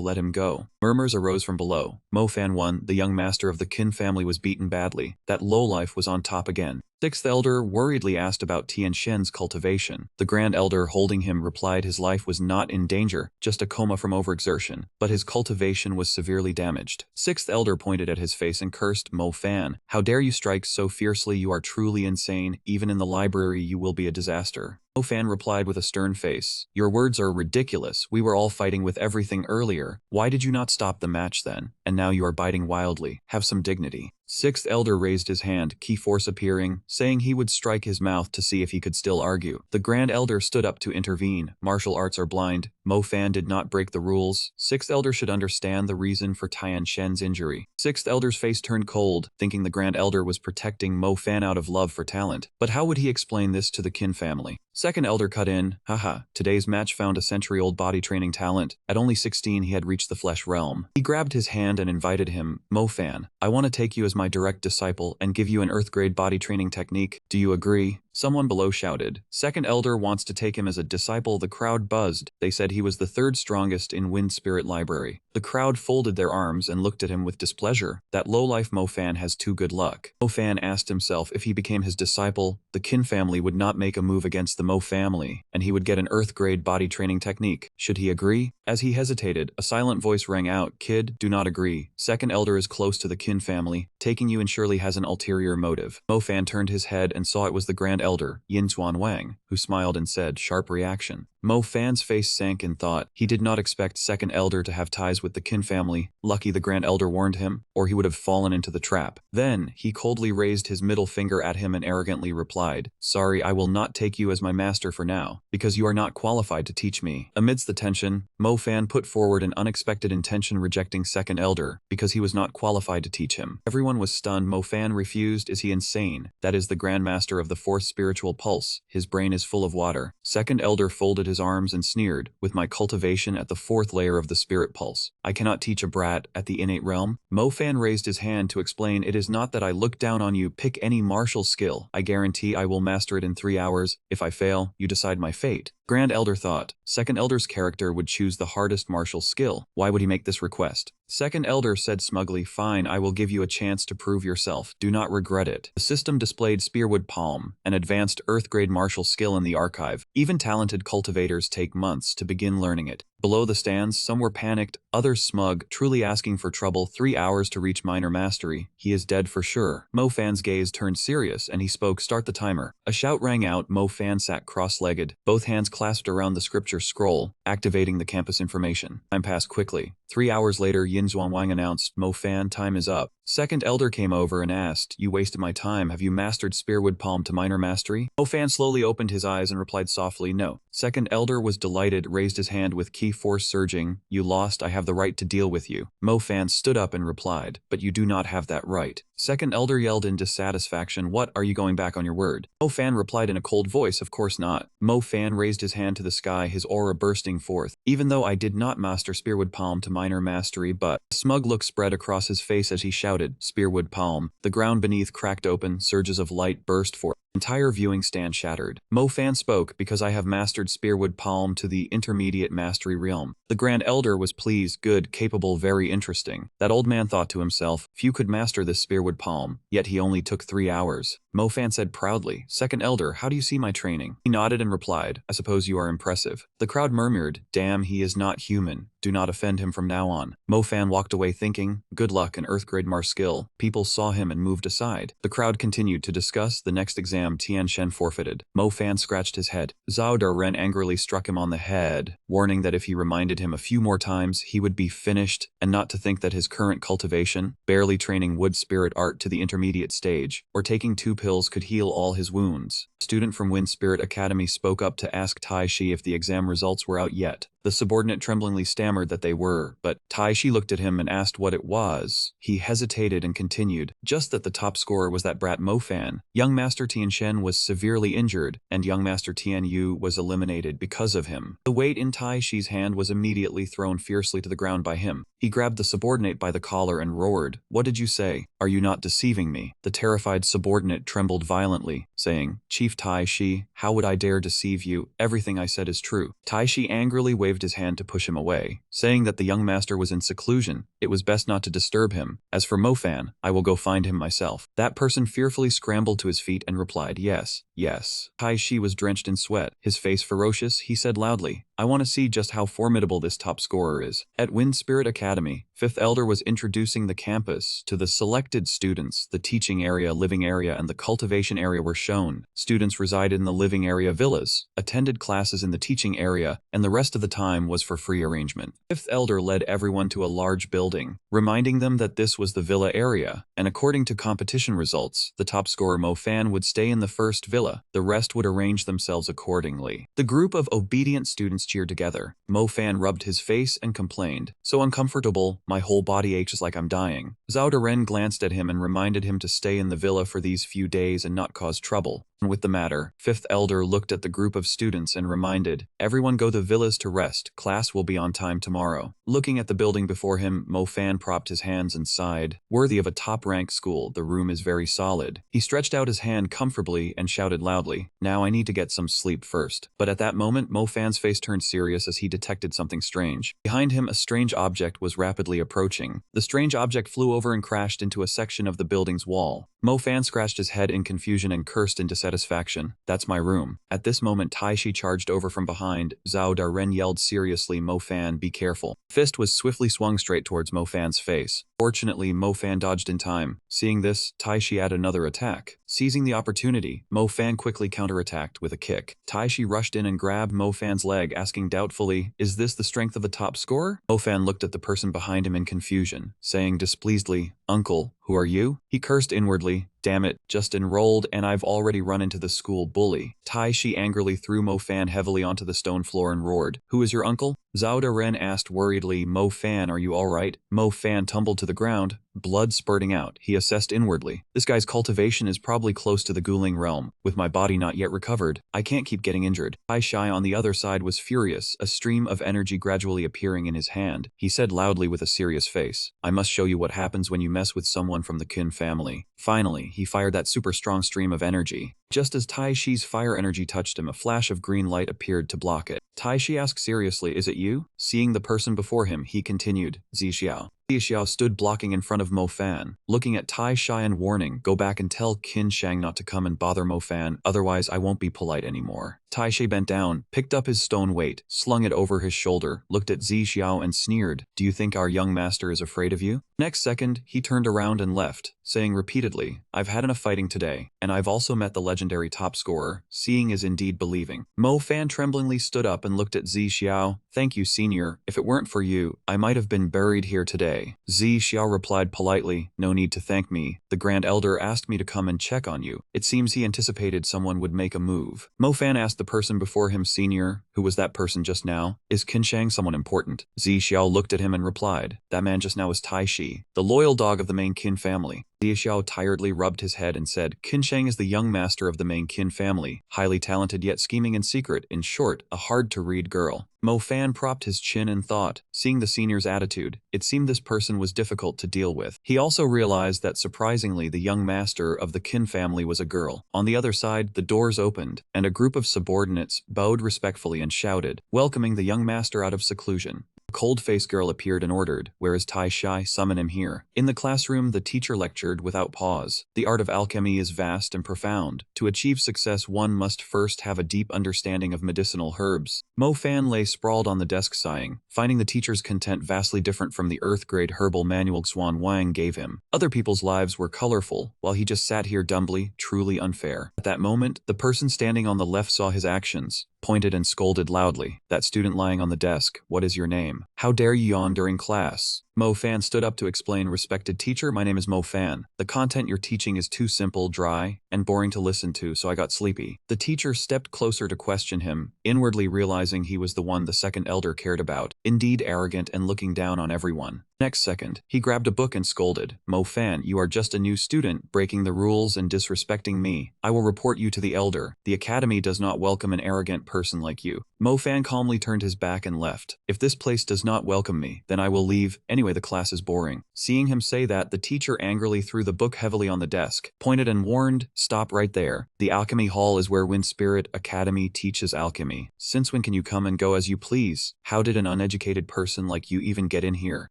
let him go. Murmurs arose from below. Mo Fan won. The young master of the Qin family was beaten badly. That lowlife was on top again. Sixth Elder worriedly asked about Tian Shen's cultivation. The Grand Elder, holding him, replied his life was not in danger, just a coma from overexertion, but his cultivation was severely damaged. Sixth Elder pointed at his face and cursed Mo Fan. How dare you strike so fiercely? You are truly insane. Even in the library you will be a disaster. Mo Fan replied with a stern face. Your words are ridiculous. We were all fighting with everything earlier. Why did you not stop the match then? And now you are biting wildly. Have some dignity. Sixth Elder raised his hand, key force appearing, saying he would strike his mouth to see if he could still argue. The Grand Elder stood up to intervene. Martial arts are blind. Mo Fan did not break the rules. Sixth Elder should understand the reason for Tian Shen's injury. Sixth Elder's face turned cold, thinking the Grand Elder was protecting Mo Fan out of love for talent. But how would he explain this to the Qin family? Second Elder cut in. Haha, today's match found a century-old body training talent. At only 16 he had reached the flesh realm. He grabbed his hand and invited him. Mo Fan, I want to take you as my direct disciple and give you an earth-grade body training technique. Do you agree? Someone below shouted. Second Elder wants to take him as a disciple. The crowd buzzed. They said he was the third strongest in Wind Spirit Library. The crowd folded their arms and looked at him with displeasure. That lowlife Mo Fan has too good luck. Mo Fan asked himself if he became his disciple, the Qin family would not make a move against the Mo family, and he would get an earth-grade body training technique. Should he agree? As he hesitated, a silent voice rang out. Kid, do not agree. Second Elder is close to the Qin family. Taking you in surely has an ulterior motive. Mo Fan turned his head and saw it was the Grand Elder, Yin Xuan Wang, who smiled and said, sharp reaction. Mo Fan's face sank in thought. He did not expect Second Elder to have ties with the Qin family. Lucky the Grand Elder warned him, or he would have fallen into the trap. Then, he coldly raised his middle finger at him and arrogantly replied, sorry, I will not take you as my master for now, because you are not qualified to teach me. Amidst the tension, Mo Fan put forward an unexpected intention, rejecting Second Elder, because he was not qualified to teach him. Everyone was stunned. Mo Fan refused. Is he insane? That is the Grand Master of the Fourth Spiritual Pulse. His brain is full of water. Second Elder folded his arms and sneered, with my cultivation at the fourth layer of the Spirit Pulse, I cannot teach a brat at the innate realm. Mo Fan raised his hand to explain, it is not that I look down on you. Pick any martial skill. I guarantee I will master it in 3 hours. If I fail, you decide my fate. Grand Elder thought. Second Elder's character would choose the hardest martial skill. Why would he make this request? Second Elder said smugly, fine, I will give you a chance to prove yourself. Do not regret it. The system displayed Spearwood Palm, an advanced earth-grade martial skill in the archive. Even talented cultivators take months to begin learning it. Below the stands, some were panicked, others smug, truly asking for trouble. 3 hours to reach minor mastery. He is dead for sure. Mo Fan's gaze turned serious and he spoke, start the timer. A shout rang out. Mo Fan sat cross-legged, both hands clasped around the scripture scroll, activating the campus information. Time passed quickly. 3 hours later, Yin Xuanwang announced, Mo Fan, time is up. Second Elder came over and asked, you wasted my time. Have you mastered Spearwood Palm to minor mastery? Mo Fan slowly opened his eyes and replied softly, no. Second Elder was delighted, raised his hand with key force surging. You lost. I have the right to deal with you. Mo Fan stood up and replied, but you do not have that right. Second Elder yelled in dissatisfaction, what, are you going back on your word? Mo Fan replied in a cold voice, of course not. Mo Fan raised his hand to the sky, his aura bursting forth. Even though I did not master Spearwood Palm to minor mastery, but a smug look spread across his face as he shouted, Spearwood Palm. The ground beneath cracked open, surges of light burst forth. Entire viewing stand shattered. Mo Fan spoke, because I have mastered Spearwood Palm to the intermediate mastery realm. The Grand Elder was pleased, good, capable, very interesting. That old man thought to himself, few could master this Spearwood Palm, yet he only took 3 hours. Mo Fan said proudly, Second Elder, how do you see my training? He nodded and replied, I suppose you are impressive. The crowd murmured, damn, he is not human. Do not offend him from now on. Mo Fan walked away thinking, good luck and Earth grade mar skill. People saw him and moved aside. The crowd continued to discuss the next exam Tian Shen forfeited. Mo Fan scratched his head. Zhao Darren angrily struck him on the head, warning that if he reminded him a few more times, he would be finished, and not to think that his current cultivation, barely training wood spirit art to the intermediate stage, or taking 2 pills could heal all his wounds. A student from Wind Spirit Academy spoke up to ask Tai Shi if the exam results were out yet. The subordinate tremblingly stammered that they were, but Tai Shi looked at him and asked what it was. He hesitated and continued, just that the top scorer was that brat Mo Fan. Young Master Tian Shen was severely injured, and young Master Tian Yu was eliminated because of him. The weight in Tai Shi's hand was immediately thrown fiercely to the ground by him. He grabbed the subordinate by the collar and roared, "What did you say? Are you not deceiving me?" The terrified subordinate trembled violently, saying, "Chief Tai Shi, how would I dare deceive you? Everything I said is true." Tai Shi angrily waved his hand to push him away, saying that the young master was in seclusion. It was best not to disturb him. As for Mo Fan, I will go find him myself. That person fearfully scrambled to his feet and replied, "Yes, yes." Tai Shi was drenched in sweat. His face ferocious, he said loudly, "I want to see just how formidable this top scorer is." At Wind Spirit Academy, Fifth Elder was introducing the campus to the selected students. The teaching area, living area, and the cultivation area were shown. Students resided in the living area villas, attended classes in the teaching area, and the rest of the time was for free arrangement. Fifth Elder led everyone to a large building, reminding them that this was the villa area, and according to competition results, the top scorer Mo Fan would stay in the first villa. The rest would arrange themselves accordingly. The group of obedient students cheered together. Mo Fan rubbed his face and complained, "So uncomfortable, my whole body aches like I'm dying." Zhao Daren glanced at him and reminded him to stay in the villa for these few days and not cause trouble. With the matter, Fifth Elder looked at the group of students and reminded, "Everyone go to villas to rest. Class will be on time tomorrow." Looking at the building before him, Mo Fan propped his hands and sighed. Worthy of a top-rank school, the room is very solid. He stretched out his hand comfortably and shouted loudly, "Now I need to get some sleep first." But at that moment, Mo Fan's face turned serious as he detected something strange. Behind him, a strange object was rapidly approaching. The strange object flew over and crashed into a section of the building's wall. Mo Fan scratched his head in confusion and cursed into satisfaction. "That's my room." At this moment, Tai Shi charged over from behind. Zhao Daren yelled seriously, "Mo Fan, be careful." Fist was swiftly swung straight towards Mo Fan's face. Fortunately, Mo Fan dodged in time. Seeing this, Tai Shi had another attack. Seizing the opportunity, Mo Fan quickly counterattacked with a kick. Tai Shi rushed in and grabbed Mo Fan's leg, asking doubtfully, "Is this the strength of a top scorer?" Mo Fan looked at the person behind him in confusion, saying displeasedly, "Uncle, who are you?" He cursed inwardly, "Damn it, just enrolled and I've already run into the school bully." Tai Shi angrily threw Mo Fan heavily onto the stone floor and roared, "Who is your uncle?" Zhao Daren asked worriedly, "Mo Fan, are you alright?" Mo Fan tumbled to the ground, blood spurting out. He assessed inwardly, "This guy's cultivation is probably close to the Guling realm. With my body not yet recovered, I can't keep getting injured." Tai Shi on the other side was furious, a stream of energy gradually appearing in his hand. He said loudly with a serious face, "I must show you what happens when you mess with someone from the Qin family." Finally, he fired that super strong stream of energy. Just as Tai Shi's fire energy touched him, a flash of green light appeared to block it. Tai Shi asked seriously, "Is it you?" Seeing the person before him, he continued, "Zixiao." Zixiao stood blocking in front of Mo Fan, looking at Tai Shi and warning, "Go back and tell Qin Shang not to come and bother Mo Fan, otherwise I won't be polite anymore." Tai Shi bent down, picked up his stone weight, slung it over his shoulder, looked at Zixiao and sneered, "Do you think our young master is afraid of you?" Next second, he turned around and left, saying repeatedly, "I've had enough fighting today, and I've also met the legendary top scorer. Seeing is indeed believing." Mo Fan tremblingly stood up and looked at Zixiao. "Thank you, senior. If it weren't for you, I might have been buried here today." Zixiao replied politely, "No need to thank me. The Grand Elder asked me to come and check on you." It seems he anticipated someone would make a move. Mo Fan asked the person before him, "Senior, who was that person just now? Is Qin Shang someone important?" Zixiao looked at him and replied, "That man just now is Tai Shi, the loyal dog of the main Qin family." Zixiao tiredly rubbed his head and said, "Qin Shang is the young master of the main Qin family, highly talented yet scheming in secret, in short, a hard-to-read girl." Mo Fan propped his chin and thought, seeing the senior's attitude, it seemed this person was difficult to deal with. He also realized that surprisingly the young master of the Qin family was a girl. On the other side, the doors opened, and a group of subordinates bowed respectfully and shouted, welcoming the young master out of seclusion. A cold-faced girl appeared and ordered, "Where is Tai Shai? Summon him here." In the classroom, the teacher lectured without pause. The art of alchemy is vast and profound. To achieve success, one must first have a deep understanding of medicinal herbs. Mo Fan lay sprawled on the desk sighing, finding the teacher's content vastly different from the earth-grade herbal manual Xuan Wang gave him. Other people's lives were colorful, while he just sat here dumbly, truly unfair. At that moment, the person standing on the left saw his actions, pointed and scolded loudly. "That student lying on the desk, what is your name? How dare you yawn during class?" Mo Fan stood up to explain, "Respected teacher, my name is Mo Fan. The content you're teaching is too simple, dry, and boring to listen to, so I got sleepy." The teacher stepped closer to question him, inwardly realizing he was the one the second elder cared about, indeed arrogant and looking down on everyone. Next second, he grabbed a book and scolded, "Mo Fan, you are just a new student, breaking the rules and disrespecting me. I will report you to the elder. The academy does not welcome an arrogant person like you." Mo Fan calmly turned his back and left. "If this place does not welcome me, then I will leave. Anyway, the class is boring." Seeing him say that, the teacher angrily threw the book heavily on the desk, pointed and warned, "Stop right there. The Alchemy Hall is where Wind Spirit Academy teaches alchemy. Since when can you come and go as you please? How did an uneducated person like you even get in here?"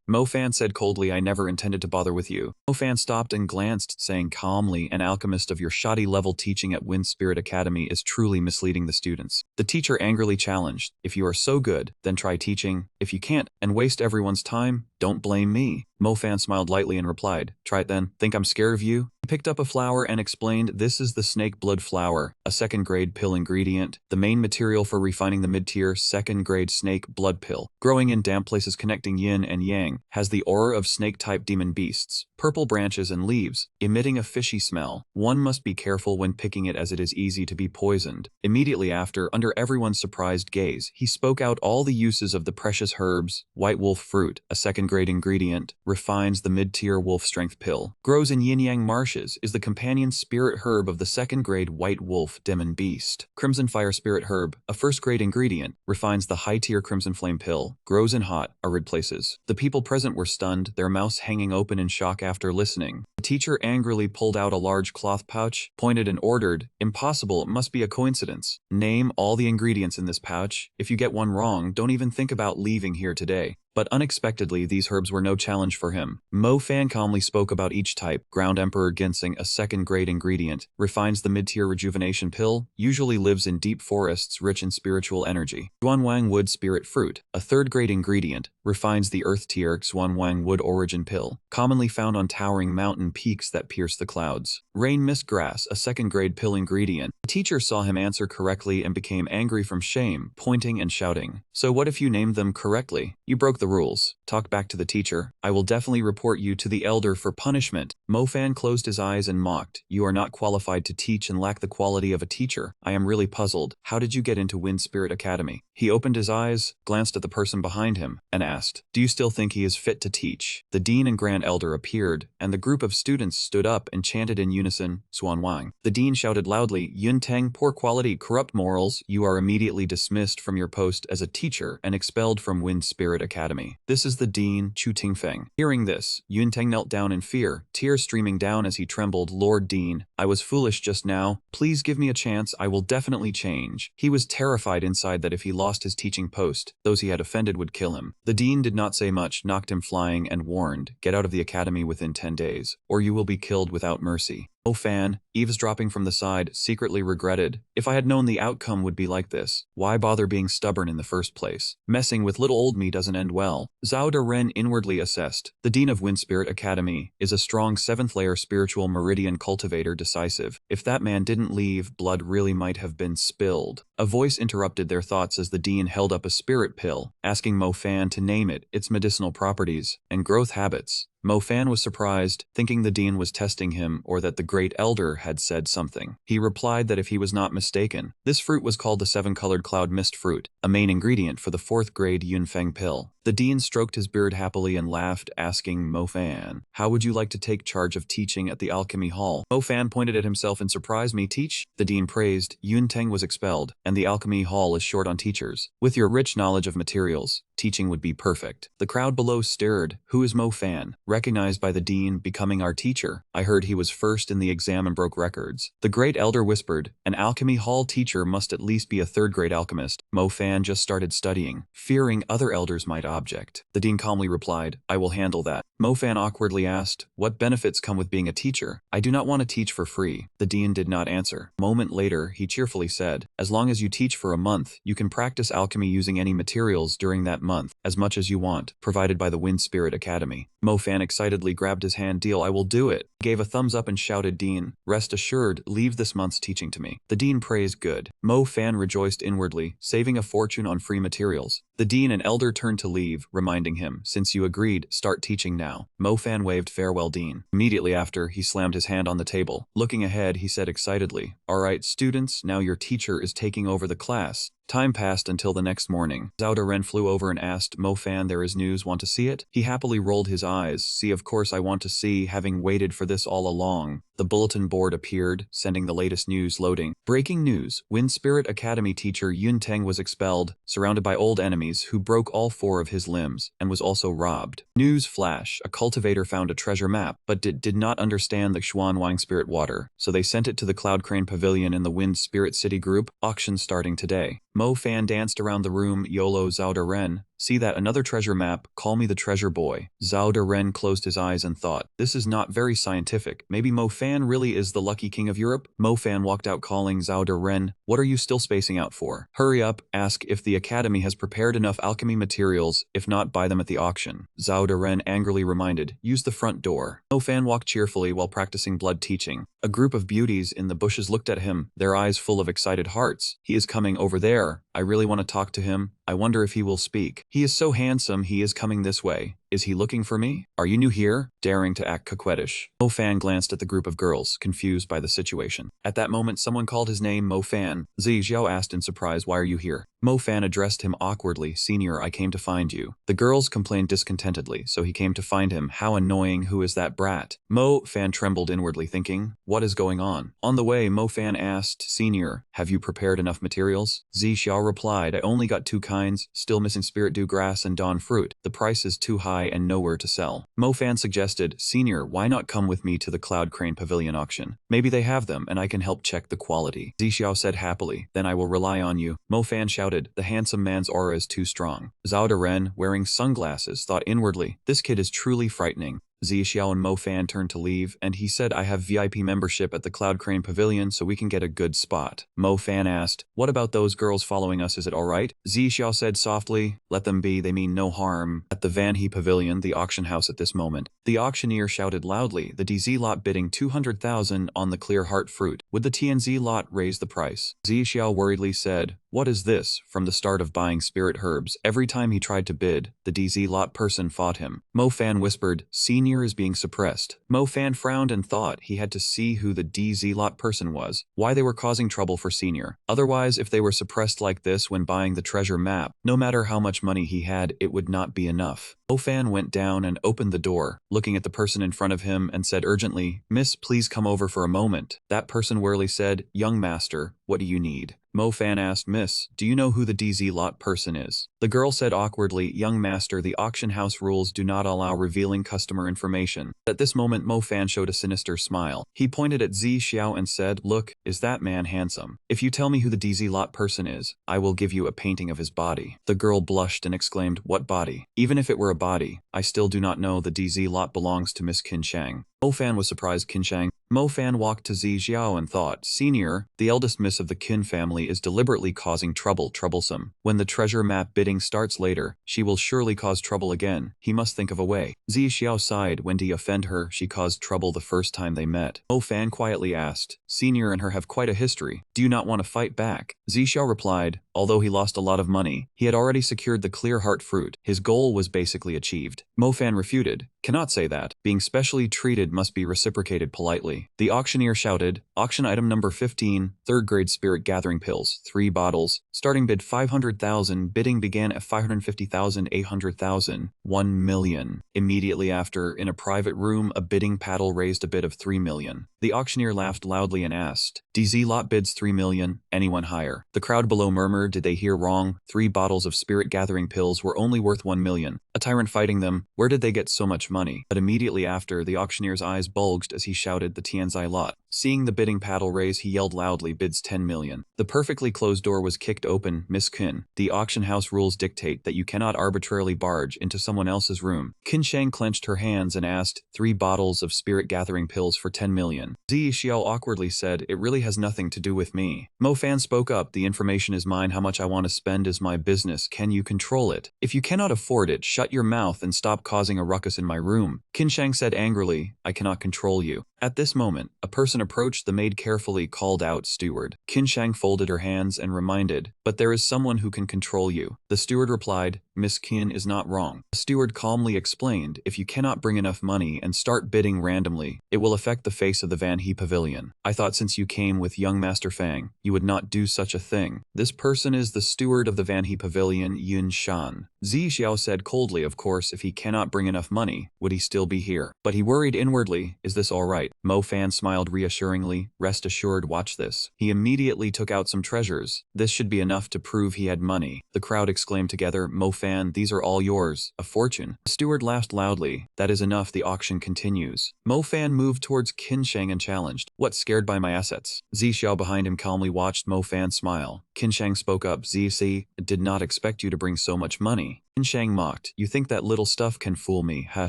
Mo Fan said coldly, "I never intended to bother with you." Mo Fan stopped and glanced, saying calmly, "An alchemist of your shoddy level teaching at Wind Spirit Academy is truly misleading the students." The teacher angrily challenged, "If you are so good, then try teaching. If you can't, and waste everyone's time, don't blame me." Mo Fan smiled lightly and replied, "Try it then. Think I'm scared of you?" He picked up a flower and explained, "This is the snake blood flower, a second-grade pill ingredient, the main material for refining the mid-tier second-grade snake blood pill. Growing in damp places connecting yin and yang, has the aura of snake-type demon beasts, purple branches and leaves, emitting a fishy smell. One must be careful when picking it as it is easy to be poisoned." Immediately after, under everyone's surprised gaze, he spoke out all the uses of the precious herbs. White wolf fruit, a second-grade ingredient, refines the mid-tier wolf strength pill. Grows in yin-yang marshes, is the companion spirit herb of the second-grade white wolf demon beast. Crimson fire spirit herb, a first-grade ingredient, refines the high-tier crimson flame pill. Grows in hot, arid places. The people present were stunned, their mouths hanging open in shock after listening. The teacher angrily pulled out a large cloth pouch, pointed and ordered, "Impossible, it must be a coincidence. Name all the ingredients in this pouch. If you get one wrong, don't even think about leaving here today." But unexpectedly, these herbs were no challenge for him. Mo Fan calmly spoke about each type. Ground Emperor Ginseng, a second-grade ingredient, refines the mid-tier rejuvenation pill, usually lives in deep forests rich in spiritual energy. Xuanwang Wood Spirit Fruit, a third-grade ingredient, refines the earth-tier Xuanwang Wood Origin pill, commonly found on towering mountain peaks that pierce the clouds. Rain Mist Grass, a second-grade pill ingredient. The teacher saw him answer correctly and became angry from shame, pointing and shouting, "So what if you named them correctly? You broke the rules." Talk back to the teacher. "I will definitely report you to the elder for punishment." Mo Fan closed his eyes and mocked, "You are not qualified to teach and lack the quality of a teacher. I am really puzzled. How did you get into Wind Spirit Academy?" He opened his eyes, glanced at the person behind him, and asked, "Do you still think he is fit to teach?" The dean and grand elder appeared, and the group of students stood up and chanted in unison, "Xuan Wang." The dean shouted loudly, "Yun Teng, poor quality, corrupt morals, you are immediately dismissed from your post as a teacher and expelled from Wind Spirit Academy. This is the dean, Chu Tingfeng." Hearing this, Yun Teng knelt down in fear, tears streaming down as he trembled. "Lord Dean, I was foolish just now. Please give me a chance, I will definitely change." He was terrified inside that if he lost his teaching post, those he had offended would kill him. The dean did not say much, knocked him flying, and warned, "Get out of the academy within 10 days, or you will be killed without mercy." Mo Fan, eavesdropping from the side, secretly regretted, "If I had known the outcome would be like this, why bother being stubborn in the first place? Messing with little old me doesn't end well." Zhao De Ren inwardly assessed, "The dean of Wind Spirit Academy is a strong 7th-layer spiritual meridian cultivator, decisive. If that man didn't leave, blood really might have been spilled." A voice interrupted their thoughts as the dean held up a spirit pill, asking Mo Fan to name it, its medicinal properties, and growth habits. Mo Fan was surprised, thinking the dean was testing him or that the great elder had said something. He replied that if he was not mistaken, this fruit was called the 7-colored cloud mist fruit, a main ingredient for the 4th-grade Yunfeng pill. The dean stroked his beard happily and laughed, asking Mo Fan, "How would you like to take charge of teaching at the Alchemy Hall?" Mo Fan pointed at himself in surprise. "Me teach?" The dean praised. "Yun Teng was expelled, and the Alchemy Hall is short on teachers. With your rich knowledge of materials, teaching would be perfect." The crowd below stirred. "Who is Mo Fan? Recognized by the dean, becoming our teacher. I heard he was first in the exam and broke records." The great elder whispered, "An Alchemy Hall teacher must at least be a 3rd-grade alchemist. Mo Fan just started studying." Fearing other elders might object. The dean calmly replied, I will handle that. Mo-fan awkwardly asked, what benefits come with being a teacher? I do not want to teach for free. The dean did not answer. A moment later, he cheerfully said, as long as you teach for a month, you can practice alchemy using any materials during that month, as much as you want, provided by the Wind Spirit Academy. Mo-fan excitedly grabbed his hand. Deal, I will do it. He gave a thumbs up and shouted, Dean, rest assured, leave this month's teaching to me. The dean praised good. Mo-fan rejoiced inwardly, saving a fortune on free materials. The dean and elder turned to leave, reminding him, since you agreed, start teaching now. Mo-fan waved farewell Dean. Immediately after, he slammed his hand on the table. Looking ahead, he said excitedly, all right, students, now your teacher is taking over the class. Time passed until the next morning. Zhao Ren flew over and asked, Mo-fan, there is news, want to see it? He happily rolled his eyes. See, of course I want to see, having waited for this all along. The bulletin board appeared, sending the latest news loading. Breaking news, Wind Spirit Academy teacher Yun Teng was expelled, surrounded by old enemies who broke all 4 of his limbs, and was also robbed. News flash, a cultivator found a treasure map, but did not understand the Xuanwang Spirit Water, so they sent it to the Cloud Crane Pavilion in the Wind Spirit City group, auction starting today. Mo-fan danced around the room. YOLO Zhao Ren. See that another treasure map, call me the treasure boy. Zhao Ren closed his eyes and thought, this is not very scientific. Maybe Mo-fan really is the lucky king of Europe? Mo-fan walked out calling Zhao Ren, what are you still spacing out for? Hurry up, ask if the academy has prepared enough alchemy materials, if not buy them at the auction. Zhao Ren angrily reminded, use the front door. Mo-fan walked cheerfully while practicing blood teaching. A group of beauties in the bushes looked at him, their eyes full of excited hearts. He is coming over there. I really want to talk to him. I wonder if he will speak. He is so handsome, he is coming this way. Is he looking for me? Are you new here? Daring to act coquettish. Mo-fan glanced at the group of girls, confused by the situation. At that moment, someone called his name Mo-fan. Zi Xiao asked in surprise, why are you here? Mo-fan addressed him awkwardly, Senior, I came to find you. The girls complained discontentedly, so he came to find him. How annoying, who is that brat? Mo-fan trembled inwardly, thinking, what is going on? On the way, Mo-fan asked, Senior, have you prepared enough materials? Zi Xiao replied, I only got 2 kinds, still missing spirit dew grass and dawn fruit. The price is too high and nowhere to sell. Mo-fan suggested, Senior, why not come with me to the Cloud Crane Pavilion auction? Maybe they have them and I can help check the quality. Zi Xiao said happily, then I will rely on you. Mo-fan shouted, the handsome man's aura is too strong. Zhao Ren, wearing sunglasses, thought inwardly, this kid is truly frightening. Zi Xiao and Mo-fan turned to leave, and he said, I have VIP membership at the Cloud Crane Pavilion so we can get a good spot. Mo-fan asked, what about those girls following us, is it alright? Zi Xiao said softly, let them be, they mean no harm. At the Van He Pavilion, the auction house at this moment, the auctioneer shouted loudly, the DZ lot bidding 200,000 on the Clear Heart fruit. Would the TNZ lot raise the price? Zi Xiao worriedly said, what is this? From the start of buying spirit herbs, every time he tried to bid, the DZ lot person fought him. Mo-fan whispered, Senior is being suppressed. Mo-fan frowned and thought he had to see who the DZ lot person was, why they were causing trouble for Senior. Otherwise, if they were suppressed like this when buying the treasure map, no matter how much money he had, it would not be enough. Mo-fan went down and opened the door, looking at the person in front of him and said urgently, Miss, please come over for a moment. That person wearily said, Young master, what do you need? Mo-fan asked, Miss, do you know who the DZ lot person is? The girl said awkwardly, Young master, the auction house rules do not allow revealing customer information. At this moment, Mo-fan showed a sinister smile. He pointed at Zi Xiao and said, look, is that man handsome? If you tell me who the DZ lot person is, I will give you a painting of his body. The girl blushed and exclaimed, what body? Even if it were a body, I still do not know the DZ lot belongs to Miss Qin Shang. Mo-fan was surprised. Qin Shang. Mo-fan walked to Zi Xiao and thought, Senior, the eldest miss of the Qin family is deliberately causing troublesome. When the treasure map bidding starts later, she will surely cause trouble again. He must think of a way. Zi Xiao sighed. When do you offend her? She caused trouble the first time they met. Mo-fan quietly asked, Senior and her have quite a history. Do you not want to fight back? Zi Xiao replied, although he lost a lot of money, he had already secured the Clear Heart fruit. His goal was basically achieved. Mo-fan refuted, cannot say that. Being specially treated must be reciprocated politely. The auctioneer shouted, auction item number 15, 3rd grade spirit gathering pills, 3 bottles. Starting bid 500,000, bidding began at 550,000, 800,000, 1 million. Immediately after, in a private room, a bidding paddle raised a bid of 3 million. The auctioneer laughed loudly and asked, DZ lot bids 3 million, anyone higher? The crowd below murmured, did they hear wrong? 3 bottles of spirit gathering pills were only worth 1 million. A tyrant fighting them, where did they get so much money? But immediately after, the auctioneer's eyes bulged as he shouted, the Tianzai lot. Seeing the bidding paddle raise, he yelled loudly, bids 10 million. The perfectly closed door was kicked open. Miss Qin, the auction house rules dictate that you cannot arbitrarily barge into someone else's room. Qin Shang clenched her hands and asked, 3 bottles of spirit gathering pills for 10 million. Zi Xiao awkwardly said, it really has nothing to do with me. Mo Fan spoke up, the information is mine, how much I want to spend is my business, can you control it? If you cannot afford it, shut your mouth and stop causing a ruckus in my room. Qin Shang said angrily, I cannot control you. At this moment, a person approached. The maid carefully called out, steward. Qin Shang folded her hands and reminded, but there is someone who can control you. The steward replied, Miss Qin is not wrong. The steward calmly explained, if you cannot bring enough money and start bidding randomly, it will affect the face of the Van He Pavilion. I thought since you came with young Master Fang, you would not do such a thing. This person is the steward of the Van He Pavilion, Yun Shan. Zi Xiao said coldly, of course, if he cannot bring enough money, would he still be here? But he worried inwardly, is this all right? Mo Fan smiled reassuringly, rest assured, watch this. He immediately took out some treasures. This should be enough to prove he had money. The crowd exclaimed together, Mo Fan, these are all yours. A fortune. The steward laughed loudly. That is enough, the auction continues. Mo Fan moved towards Qin Shang and challenged, what, scared by my assets? Zi Xiao behind him calmly watched Mo Fan smile. Qin Shang spoke up, Zi, did not expect you to bring so much money. Qin Shang mocked, you think that little stuff can fool me, ha,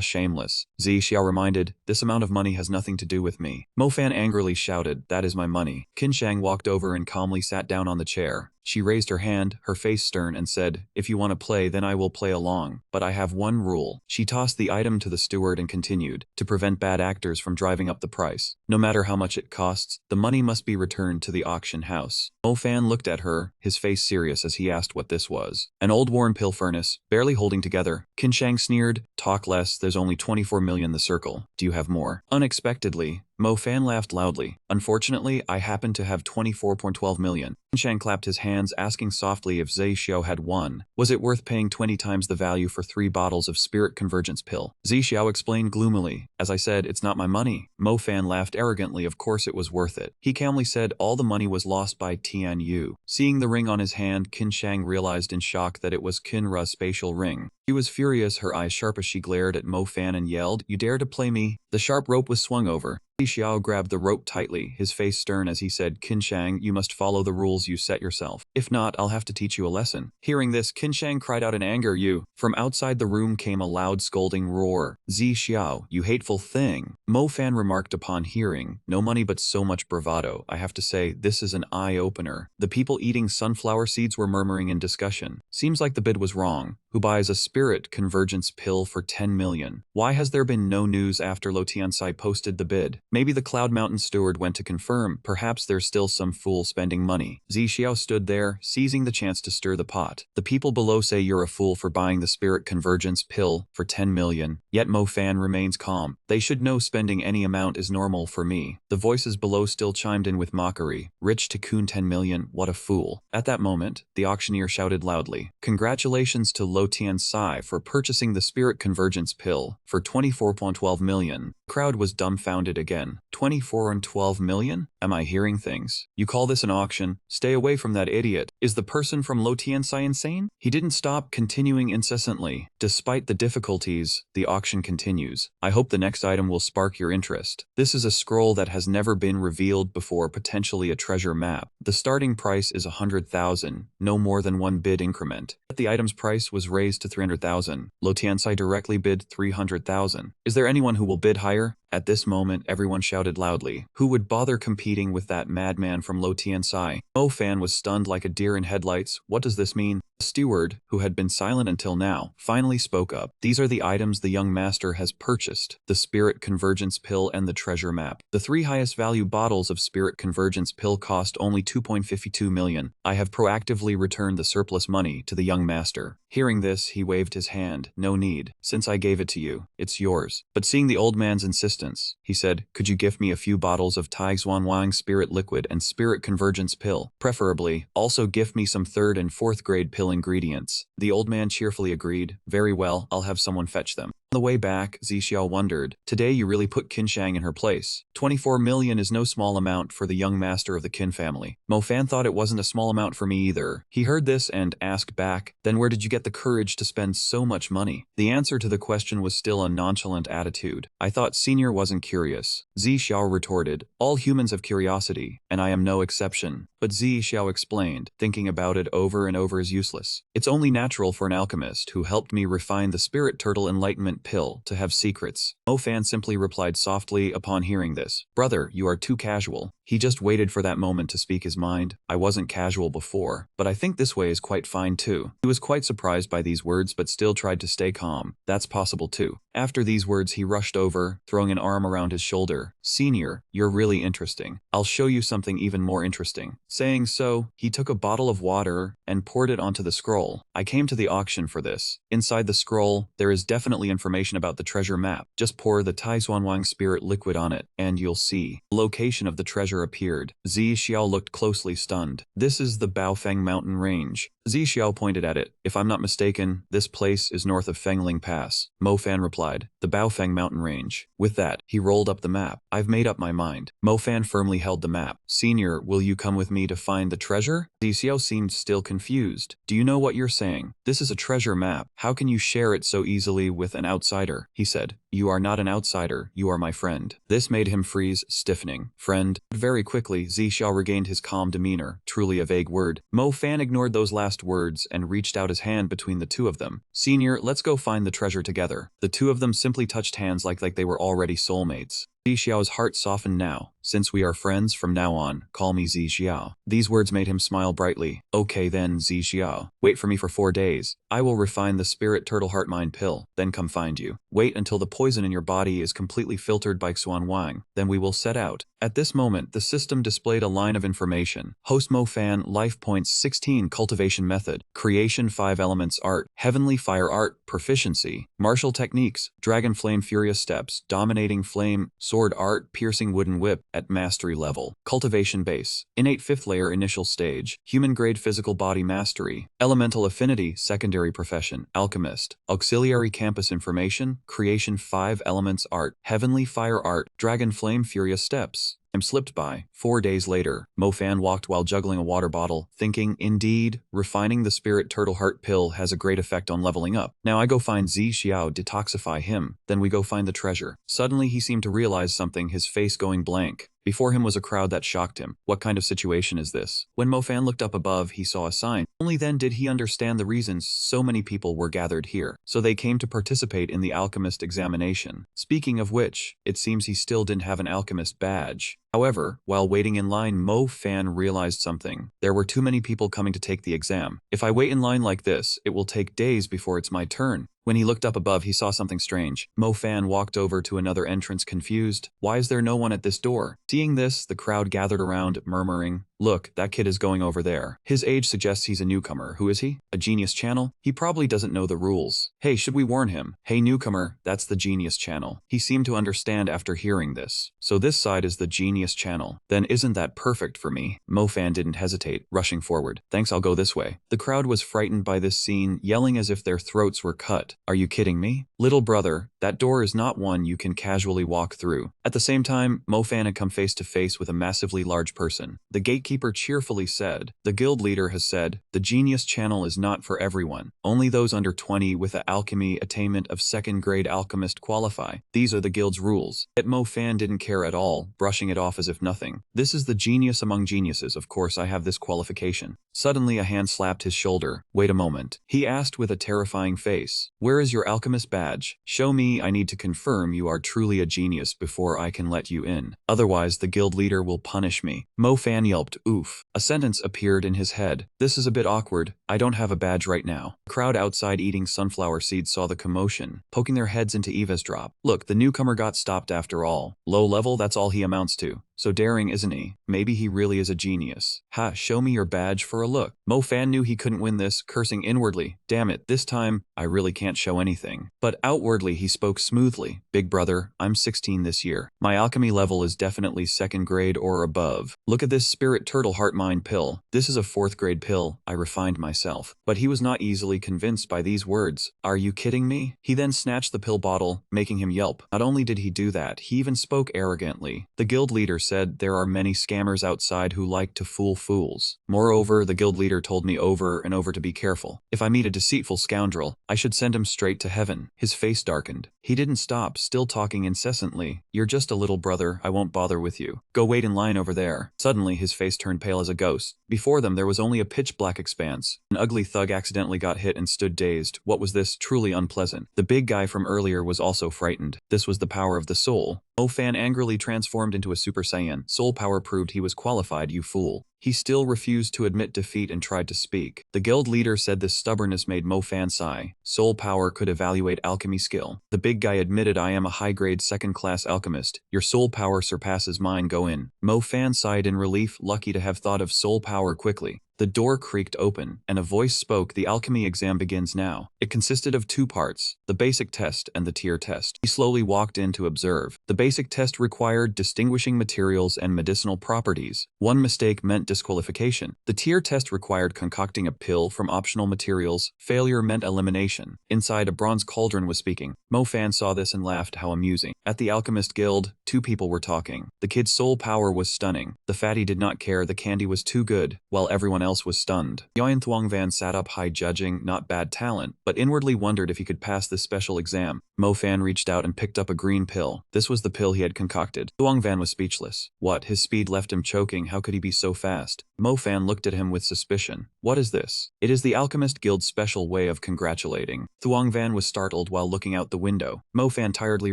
shameless. Zi Xiao reminded, this amount of money has nothing to do with me. Mo Fan angrily shouted, that is my money. Qin Shang walked over and calmly sat down on the chair. She raised her hand, her face stern, and said, if you want to play, then I will play along. But I have one rule. She tossed the item to the steward and continued, to prevent bad actors from driving up the price. No matter how much it costs, the money must be returned to the auction house. Mo Fan looked at her, his face serious as he asked what this was. An old worn pill furnace, barely holding together. Qin Shang sneered, talk less, there's only 24 million the circle. Do you have more? Unexpectedly, Mo Fan laughed loudly. Unfortunately, I happen to have 24.12 million. Qin Shang clapped his hands, asking softly if Zi Xiao had won. Was it worth paying 20 times the value for 3 bottles of spirit convergence pill? Zi Xiao explained gloomily, as I said, it's not my money. Mo Fan laughed arrogantly, of course it was worth it. He calmly said all the money was lost by Tian Yu. Seeing the ring on his hand, Qin Shang realized in shock that it was Qinra's spatial ring. She was furious, her eyes sharp as she glared at Mo Fan and yelled, you dare to play me? The sharp rope was swung over. Zi Xiao grabbed the rope tightly, his face stern as he said, Qin Shang, you must follow the rules you set yourself. If not, I'll have to teach you a lesson. Hearing this, Qin Shang cried out in anger, you. From outside the room came a loud scolding roar. Zi Xiao, you hateful thing. Mo Fan remarked upon hearing, no money but so much bravado. I have to say, this is an eye-opener. The people eating sunflower seeds were murmuring in discussion. Seems like the bid was wrong. Who buys a spirit convergence pill for 10 million? Why has there been no news after Lo Tiansai posted the bid? Maybe the Cloud Mountain steward went to confirm, perhaps there's still some fool spending money. Zi Xiao stood there, seizing the chance to stir the pot. The people below say you're a fool for buying the spirit convergence pill for 10 million, yet Mo Fan remains calm. They should know spending any amount is normal for me. The voices below still chimed in with mockery. Rich Cocoon 10 million, what a fool. At that moment, the auctioneer shouted loudly, congratulations to Lo Tiansai for purchasing the spirit convergence pill for 24.12 million. The crowd was dumbfounded again. 24.12 million? Am I hearing things? You call this an auction? Stay away from that idiot. Is the person from Lo Tiansai insane? He didn't stop, continuing incessantly. Despite the difficulties, the auction continues. I hope the next item will spark your interest. This is a scroll that has never been revealed before, potentially a treasure map. The starting price is 100,000, no more than one bid increment. The item's price was raised to 300,000. Lo Tiansai directly bid 300,000. Is there anyone who will bid higher? At this moment, everyone shouted loudly. Who would bother competing with that madman from Lo Tiansai? Mo Fan was stunned like a deer in headlights. What does this mean? The steward, who had been silent until now, finally spoke up. These are the items the young master has purchased: the spirit convergence pill and the treasure map. The 3 highest value bottles of spirit convergence pill cost only 2.52 million. I have proactively returned the surplus money to the young master. Hearing this, he waved his hand. No need. Since I gave it to you, it's yours. But seeing the old man's insistence, he said, could you gift me a few bottles of Tai Xuan Wang spirit liquid and spirit convergence pill? Preferably, also gift me some 3rd and 4th grade pill ingredients. The old man cheerfully agreed. Very well, I'll have someone fetch them. On the way back, Zixiao wondered, today you really put Qinshang in her place. 24 million is no small amount for the young master of the Qin family. Mo Fan thought it wasn't a small amount for me either. He heard this and asked back, then where did you get the courage to spend so much money? The answer to the question was still a nonchalant attitude. I thought Senior wasn't curious. Zixiao retorted, all humans have curiosity, and I am no exception. But Zixiao explained, thinking about it over and over is useless. It's only natural for an alchemist who helped me refine the spirit turtle enlightenment pill to have secrets. Mo Fan simply replied softly upon hearing this. Brother, you are too casual. He just waited for that moment to speak his mind. I wasn't casual before, but I think this way is quite fine too. He was quite surprised by these words but still tried to stay calm. That's possible too. After these words he rushed over, throwing an arm around his shoulder. Senior, you're really interesting. I'll show you something even more interesting. Saying so, he took a bottle of water and poured it onto the scroll. I came to the auction for this. Inside the scroll, there is definitely information about the treasure map. Just pour the Tai Xuanwang spirit liquid on it, and you'll see. The location of the treasure appeared. Zixiao looked closely stunned. This is the Baofeng mountain range. Zixiao pointed at it. If I'm not mistaken, this place is north of Fengling Pass. Mo Fan replied, the Baofeng mountain range. With that, he rolled up the map. I've made up my mind. Mo Fan firmly held the map. Senior, will you come with me to find the treasure? Zixiao seemed still confused. Do you know what you're saying? This is a treasure map. How can you share it so easily with an outsider? He said. You are not an outsider, you are my friend. This made him freeze, stiffening. Friend. Very quickly, Zixiao regained his calm demeanor. Truly a vague word. Mo Fan ignored those last words and reached out his hand between the two of them. Senior, let's go find the treasure together. The two of them simply touched hands like they were already soulmates. Zixiao's heart softened now. Since we are friends from now on, call me Zixiao. These words made him smile brightly. Okay then, Zixiao. Wait for me for 4 days. I will refine the spirit turtle heart mind pill, then come find you. Wait until the poison in your body is completely filtered by Xuan Wang, then we will set out. At this moment, the system displayed a line of information. Host Mo Fan, life points 16, cultivation method, creation 5 elements art, heavenly fire art, proficiency, martial techniques, dragon flame furious steps, dominating flame, sword art, piercing wooden whip, at mastery level, cultivation base, innate 5th layer initial stage, human grade physical body mastery, elemental affinity, secondary profession, alchemist, auxiliary campus information, creation 5 elements art, heavenly fire art, dragon flame furious steps. Time slipped by. 4 days later, Mo Fan walked while juggling a water bottle, thinking, indeed, refining the spirit turtle heart pill has a great effect on leveling up. Now I go find Zixiao, detoxify him, then we go find the treasure. Suddenly he seemed to realize something, his face going blank. Before him was a crowd that shocked him. What kind of situation is this? When Mo Fan looked up above, he saw a sign. Only then did he understand the reasons so many people were gathered here. So they came to participate in the alchemist examination. Speaking of which, it seems he still didn't have an alchemist badge. However, while waiting in line, Mo Fan realized something. There were too many people coming to take the exam. If I wait in line like this, it will take days before it's my turn. When he looked up above, he saw something strange. Mo Fan walked over to another entrance confused. Why is there no one at this door? Seeing this, the crowd gathered around, murmuring, look, that kid is going over there. His age suggests he's a newcomer. Who is he? A genius channel? He probably doesn't know the rules. Hey, should we warn him? Hey newcomer, that's the genius channel. He seemed to understand after hearing this. So this side is the genius channel. Then isn't that perfect for me? Mo Fan didn't hesitate, rushing forward. Thanks, I'll go this way. The crowd was frightened by this scene, yelling as if their throats were cut. Are you kidding me? Little brother, that door is not one you can casually walk through. At the same time, Mo Fan had come face to face with a massively large person. The gatekeeper cheerfully said, the guild leader has said, the genius channel is not for everyone. Only those under 20 with the alchemy attainment of 2nd grade alchemist qualify. These are the guild's rules. Yet Mo Fan didn't care at all, brushing it off as if nothing. This is the genius among geniuses, of course I have this qualification. Suddenly a hand slapped his shoulder. Wait a moment. He asked with a terrifying face. Where is your alchemist badge? Show me, I need to confirm you are truly a genius before I can let you in. Otherwise the guild leader will punish me. Mo Fan yelped, oof. A sentence appeared in his head. This is a bit awkward. I don't have a badge right now. The crowd outside eating sunflower seeds saw the commotion, poking their heads into Eva's drop. Look, the newcomer got stopped after all. Low level, that's all he amounts to. So daring, isn't he? Maybe he really is a genius. Ha, show me your badge for a look. Mo Fan knew he couldn't win this, cursing inwardly. Damn it, this time, I really can't show anything. But outwardly he spoke smoothly. Big brother, I'm 16 this year. My alchemy level is definitely 2nd grade or above. Look at this spirit turtle heart mind pill. This is a 4th grade pill. I refined myself. myself. But he was not easily convinced by these words. Are you kidding me? He then snatched the pill bottle, making him yelp. Not only did he do that, he even spoke arrogantly. The guild leader said there are many scammers outside who like to fool fools. Moreover, the guild leader told me over and over to be careful. If I meet a deceitful scoundrel, I should send him straight to heaven. His face darkened. He didn't stop, still talking incessantly. You're just a little brother, I won't bother with you. Go wait in line over there. Suddenly, his face turned pale as a ghost. Before them, there was only a pitch-black expanse. An ugly thug accidentally got hit and stood dazed. What was this? Truly unpleasant. The big guy from earlier was also frightened. This was the power of the soul. Mo-Fan angrily transformed into a Super Saiyan. Soul power proved he was qualified, you fool. He still refused to admit defeat and tried to speak. The guild leader said this stubbornness made Mo-Fan sigh. Soul power could evaluate alchemy skill. The big guy admitted, I am a high-grade second-class alchemist. Your soul power surpasses mine, go in. Mo-Fan sighed in relief, lucky to have thought of soul power quickly. The door creaked open, and a voice spoke, the alchemy exam begins now. It consisted of 2 parts, the basic test and the tier test. He slowly walked in to observe. The basic test required distinguishing materials and medicinal properties. One mistake meant disqualification. The tier test required concocting a pill from optional materials. Failure meant elimination. Inside, a bronze cauldron was speaking. Mo-Fan saw this and laughed, how amusing. At the Alchemist Guild, 2 people were talking. The kid's soul power was stunning. The fatty did not care, the candy was too good, while everyone else was stunned. Yan Thuongvan sat up high, judging, not bad talent, but inwardly wondered if he could pass this special exam. Mo-Fan reached out and picked up a green pill. This was the pill he had concocted. Thuongvan was speechless. What? His speed left him choking. How could he be so fast? Mo-Fan looked at him with suspicion. What is this? It is the Alchemist Guild's special way of congratulating. Thuongvan was startled while looking out the window. Mo-Fan tiredly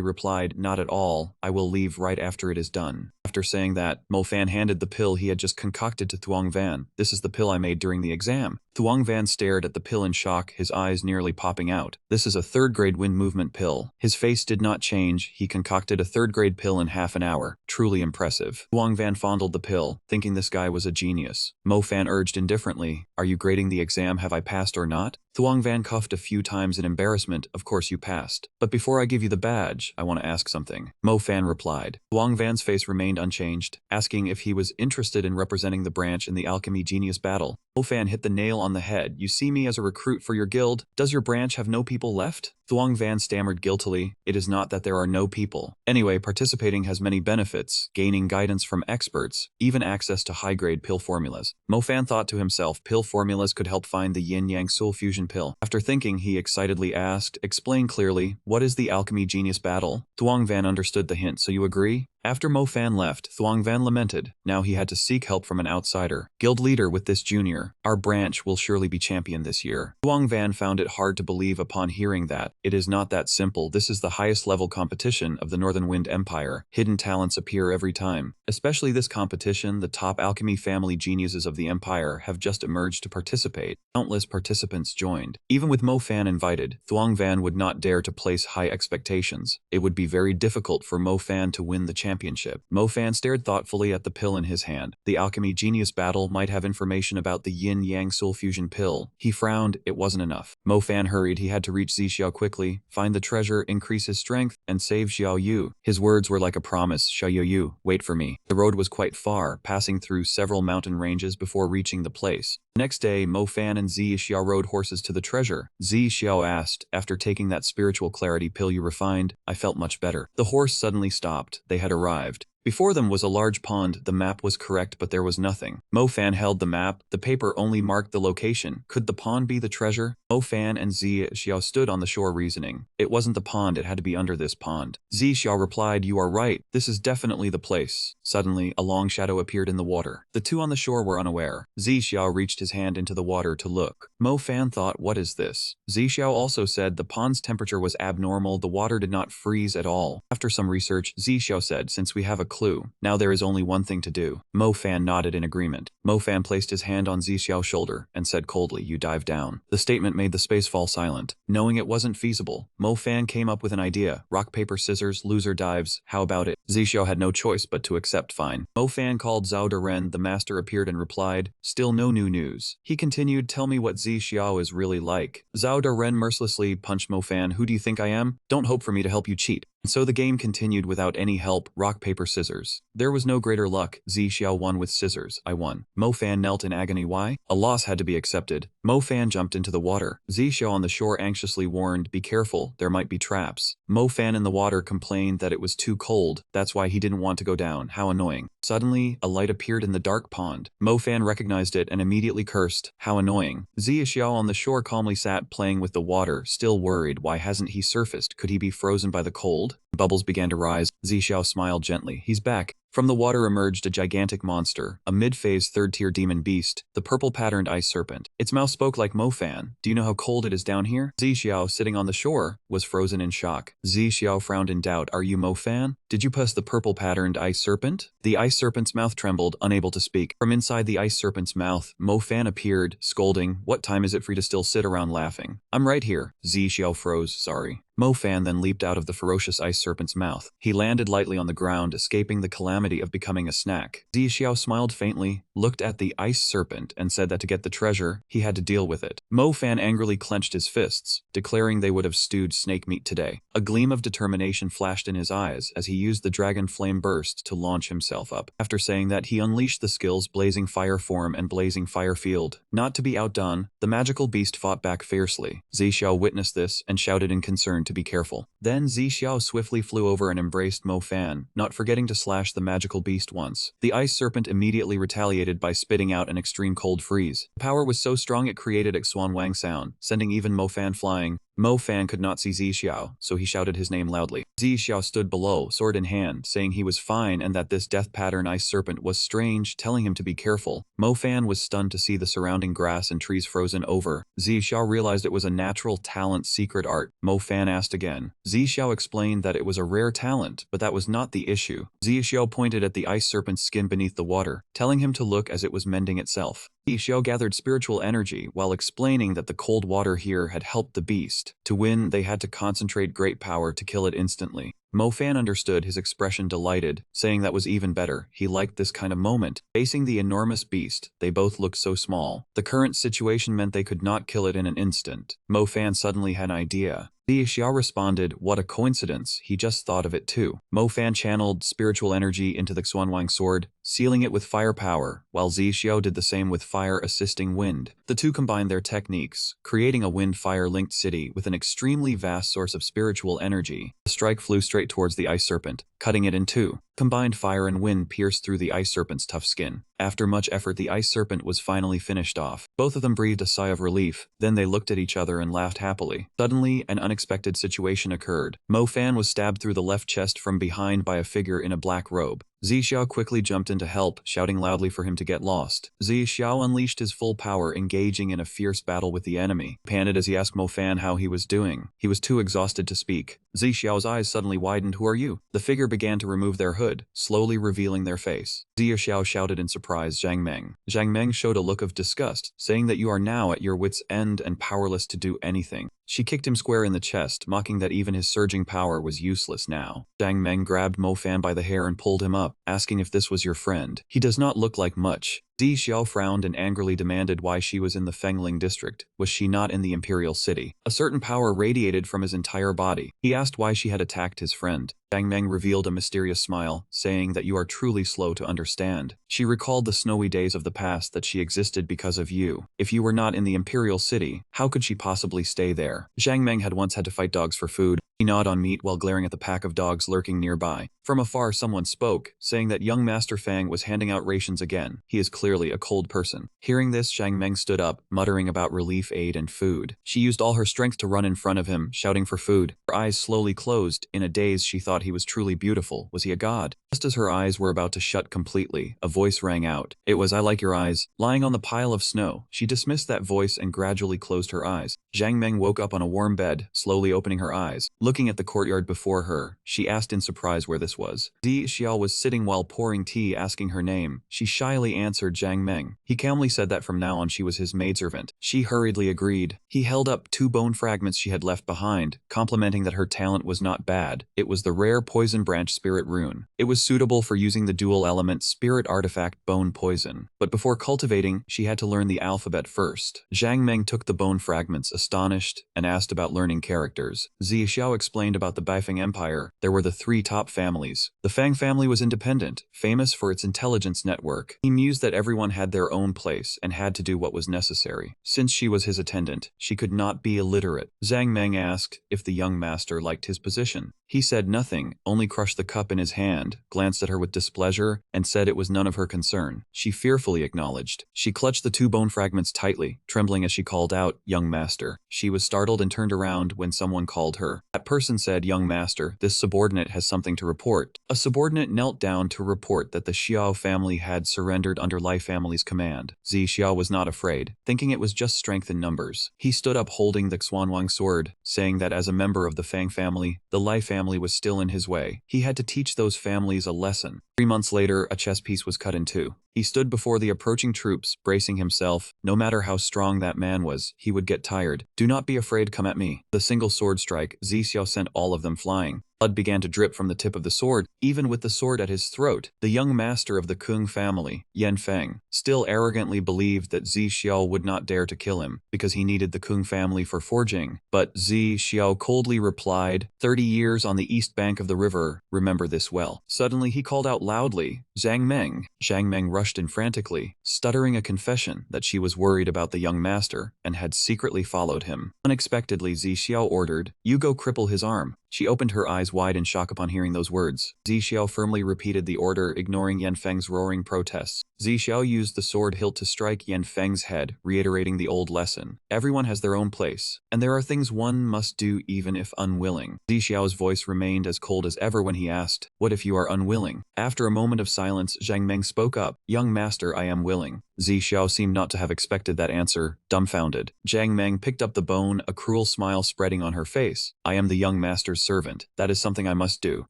replied, not at all. I will leave right after it is done. After saying that, Mo-Fan handed the pill he had just concocted to Thuongvan. This is the pill I made during the exam. Thuongvan stared at the pill in shock, his eyes nearly popping out. This is a 3rd-grade wind movement pill. His face did not change. He concocted a 3rd-grade pill in half an hour. Truly impressive. Thuongvan fondled the pill, thinking this guy was a genius. Mo-Fan urged indifferently, are you grading the exam? Have I passed or not? Thuongvan coughed a few times in embarrassment. Of course you passed. But before I give you the badge, I want to ask something. Mo-Fan replied. Thuongvan's face remained unchanged, asking if he was interested in representing the branch in the Alchemy Genius battle. Mo-Fan hit the nail on the head. You see me as a recruit for your guild? Does your branch have no people left? Thuongvan stammered guiltily. It is not that there are no people. Anyway, participating has many benefits, gaining guidance from experts, even access to high-grade pill formulas. Mo-Fan thought to himself, pill formulas could help find the yin-yang soul fusion pill. After thinking, he excitedly asked, explain clearly, what is the Alchemy Genius battle? Thuongvan understood the hint, so you agree? After Mo-Fan left, Thuongvan lamented. Now he had to seek help from an outsider. Guild leader with this junior. Our branch will surely be champion this year. Thuongvan found it hard to believe upon hearing that. It is not that simple. This is the highest level competition of the Northern Wind Empire. Hidden talents appear every time. Especially this competition, the top alchemy family geniuses of the empire have just emerged to participate. Countless participants joined. Even with Mo-Fan invited, Thuongvan would not dare to place high expectations. It would be very difficult for Mo-Fan to win the championship. Mo-Fan stared thoughtfully at the pill in his hand. The Alchemy Genius battle might have information about the yin-yang soul fusion pill. He frowned. It wasn't enough. Mo-Fan hurried. He had to reach Zixiao quickly, find the treasure, increase his strength, and save Xiao Yu. His words were like a promise. Xiao Yu, wait for me. The road was quite far, passing through several mountain ranges before reaching the place. Next day, Mo-Fan and Zixiao rode horses to the treasure. Zixiao asked, after taking that spiritual clarity pill you refined, I felt much better. The horse suddenly stopped. They had arrived. Before them was a large pond. The map was correct, but there was nothing. Mo-Fan held the map. The paper only marked the location. Could the pond be the treasure? Mo-Fan and Zixiao stood on the shore reasoning. It wasn't the pond, it had to be under this pond. Zixiao replied, you are right. This is definitely the place. Suddenly, a long shadow appeared in the water. The two on the shore were unaware. Zixiao reached his hand into the water to look. Mo-Fan thought, what is this? Zixiao also said the pond's temperature was abnormal. The water did not freeze at all. After some research, Zixiao said, since we have a clue, now there is only one thing to do. Mo-Fan nodded in agreement. Mo-Fan placed his hand on Zixiao's shoulder and said coldly, you dive down. The statement made the space fall silent. Knowing it wasn't feasible, Mo-Fan came up with an idea. Rock, paper, scissors, loser dives. How about it? Zixiao had no choice but to accept fine. Mo-Fan called Zhao Deren. The master appeared and replied, still no new news. He continued, tell me what Zixiao is really like. Zhao Deren mercilessly punched Mo-Fan. Who do you think I am? Don't hope for me to help you cheat. And so the game continued without any help, rock, paper, scissors. There was no greater luck. Zi Xiao won with scissors. I won. Mo Fan knelt in agony. Why? A loss had to be accepted. Mo Fan jumped into the water. Zi Xiao on the shore anxiously warned, be careful, there might be traps. Mo Fan in the water complained that it was too cold, that's why he didn't want to go down. How annoying. Suddenly, a light appeared in the dark pond. Mo Fan recognized it and immediately cursed. How annoying. Zi Xiao on the shore calmly sat playing with the water, still worried. Why hasn't he surfaced? Could he be frozen by the cold? Bubbles began to rise. Zi Xiao smiled gently. He's back. From the water emerged a gigantic monster, a mid-phase third-tier demon beast, the purple-patterned ice serpent. Its mouth spoke like Mo Fan. Do you know how cold it is down here? Zi Xiao, sitting on the shore, was frozen in shock. Zi Xiao frowned in doubt. Are you Mo Fan? Did you possess the purple-patterned ice serpent? The ice serpent's mouth trembled, unable to speak. From inside the ice serpent's mouth, Mo Fan appeared, scolding, what time is it for you to still sit around laughing? I'm right here. Zi Xiao froze, sorry. Mo Fan then leaped out of the ferocious ice serpent's mouth. He landed lightly on the ground, escaping the calamity of becoming a snack. Zi Xiao smiled faintly, looked at the ice serpent, and said that to get the treasure, he had to deal with it. Mo Fan angrily clenched his fists, declaring they would have stewed snake meat today. A gleam of determination flashed in his eyes as he used the dragon flame burst to launch himself up. After saying that, he unleashed the skills Blazing Fire Form and Blazing Fire Field. Not to be outdone, the magical beast fought back fiercely. Zi Xiao witnessed this and shouted in concern to be careful. Then Zi Xiao swiftly flew over and embraced Mo Fan, not forgetting to slash the magical beast once. The ice serpent immediately retaliated by spitting out an extreme cold freeze. The power was so strong it created a Xuan Wang sound, sending even Mo Fan flying. Mo Fan could not see Zi Xiao, so he shouted his name loudly. Zi Xiao stood below, sword in hand, saying he was fine and that this death pattern ice serpent was strange, telling him to be careful. Mo Fan was stunned to see the surrounding grass and trees frozen over. Zi Xiao realized it was a natural talent secret art. Mo Fan asked again. Zi Xiao explained that it was a rare talent, but that was not the issue. Zi Xiao pointed at the ice serpent's skin beneath the water, telling him to look as it was mending itself. Zi Xiao gathered spiritual energy while explaining that the cold water here had helped the beast. To win, they had to concentrate great power to kill it instantly. Mo Fan understood, his expression delighted, saying that was even better. He liked this kind of moment. Facing the enormous beast, they both looked so small. The current situation meant they could not kill it in an instant. Mo Fan suddenly had an idea. Zi Xiao responded, what a coincidence, he just thought of it too. Mo Fan channeled spiritual energy into the Xuanwang sword, sealing it with fire power, while Zi Xiao did the same with fire assisting wind. The two combined their techniques, creating a wind-fire linked city with an extremely vast source of spiritual energy. The strike flew straight towards the ice serpent, cutting it in two. Combined fire and wind pierced through the ice serpent's tough skin. After much effort, the ice serpent was finally finished off. Both of them breathed a sigh of relief, then they looked at each other and laughed happily. Suddenly, an unexpected situation occurred. Mo Fan was stabbed through the left chest from behind by a figure in a black robe. Zi Xiao quickly jumped in to help, shouting loudly for him to get lost. Zi Xiao unleashed his full power, engaging in a fierce battle with the enemy. He panted as he asked Mo Fan how he was doing. He was too exhausted to speak. Zi Xiao's eyes suddenly widened. Who are you? The figure began to remove their hood, slowly revealing their face. Zi Xiao shouted in surprise, Zhang Meng. Zhang Meng showed a look of disgust, saying that you are now at your wit's end and powerless to do anything. She kicked him square in the chest, mocking that even his surging power was useless now. Zhang Meng grabbed Mo Fan by the hair and pulled him up, asking if this was your friend. He does not look like much. Zi Xiao frowned and angrily demanded why she was in the Fengling district. Was she not in the imperial city? A certain power radiated from his entire body. He asked why she had attacked his friend. Zhang Meng revealed a mysterious smile, saying that you are truly slow to understand. She recalled the snowy days of the past, that she existed because of you. If you were not in the imperial city, how could she possibly stay there? Zhang Meng had once had to fight dogs for food. He gnawed on meat while glaring at the pack of dogs lurking nearby. From afar, someone spoke, saying that young Master Fang was handing out rations again. He is clearly a cold person. Hearing this, Zhang Meng stood up, muttering about relief aid and food. She used all her strength to run in front of him, shouting for food. Her eyes slowly closed. In a daze, she thought he was truly beautiful. Was he a god? Just as her eyes were about to shut completely, a voice rang out. It was, I like your eyes. Lying on the pile of snow, she dismissed that voice and gradually closed her eyes. Zhang Meng woke up on a warm bed, slowly opening her eyes. Looking at the courtyard before her, she asked in surprise where this was. Zi Xiao was sitting while pouring tea, asking her name. She shyly answered Zhang Meng. He calmly said that from now on she was his maidservant. She hurriedly agreed. He held up 2 bone fragments she had left behind, complimenting that her talent was not bad. It was the rare poison branch spirit rune. It was suitable for using the dual element spirit artifact bone poison. But before cultivating, she had to learn the alphabet first. Zhang Meng took the bone fragments, astonished, and asked about learning characters. Zi Xiao explained about the Baifeng Empire. There were the three top families. The Fang family was independent, famous for its intelligence network. He mused that everyone had their own place and had to do what was necessary. Since she was his attendant, she could not be illiterate. Zhang Meng asked if the young master liked his position. He said nothing, only crushed the cup in his hand, glanced at her with displeasure, and said it was none of her concern. She fearfully acknowledged. She clutched the two bone fragments tightly, trembling as she called out, "Young master." She was startled and turned around when someone called her. That person said, "Young master, this subordinate has something to report." A subordinate knelt down to report that the Xiao family had surrendered under Lai family's command. Zi Xiao was not afraid, thinking it was just strength in numbers. He stood up holding the Xuanwang sword, saying that as a member of the Fang family, the Lai family was still in his way. He had to teach those families a lesson. 3 months later, a chess piece was cut in two. He stood before the approaching troops, bracing himself. No matter how strong that man was, he would get tired. "Do not be afraid, come at me." The single sword strike, Zi Xiao sent all of them flying. Blood began to drip from the tip of the sword, even with the sword at his throat. The young master of the Kung family, Yan Feng, still arrogantly believed that Zi Xiao would not dare to kill him, because he needed the Kung family for forging. But Zi Xiao coldly replied, 30 years on the east bank of the river, remember this well." Suddenly he called out loudly, "Zhang Meng." Zhang Meng rushed in frantically, stuttering a confession that she was worried about the young master and had secretly followed him. Unexpectedly, Zi Xiao ordered, "You go cripple his arm." She opened her eyes wide in shock upon hearing those words. Zi Xiao firmly repeated the order, ignoring Yan Feng's roaring protests. Zi Xiao used the sword hilt to strike Yan Feng's head, reiterating the old lesson. Everyone has their own place, and there are things one must do even if unwilling. Zi Xiao's voice remained as cold as ever when he asked, "What if you are unwilling?" After a moment of silence, Zhang Meng spoke up, "Young master, I am willing." Zi Xiao seemed not to have expected that answer, dumbfounded. Zhang Meng picked up the bone, a cruel smile spreading on her face. "I am the young master's servant. That is something I must do."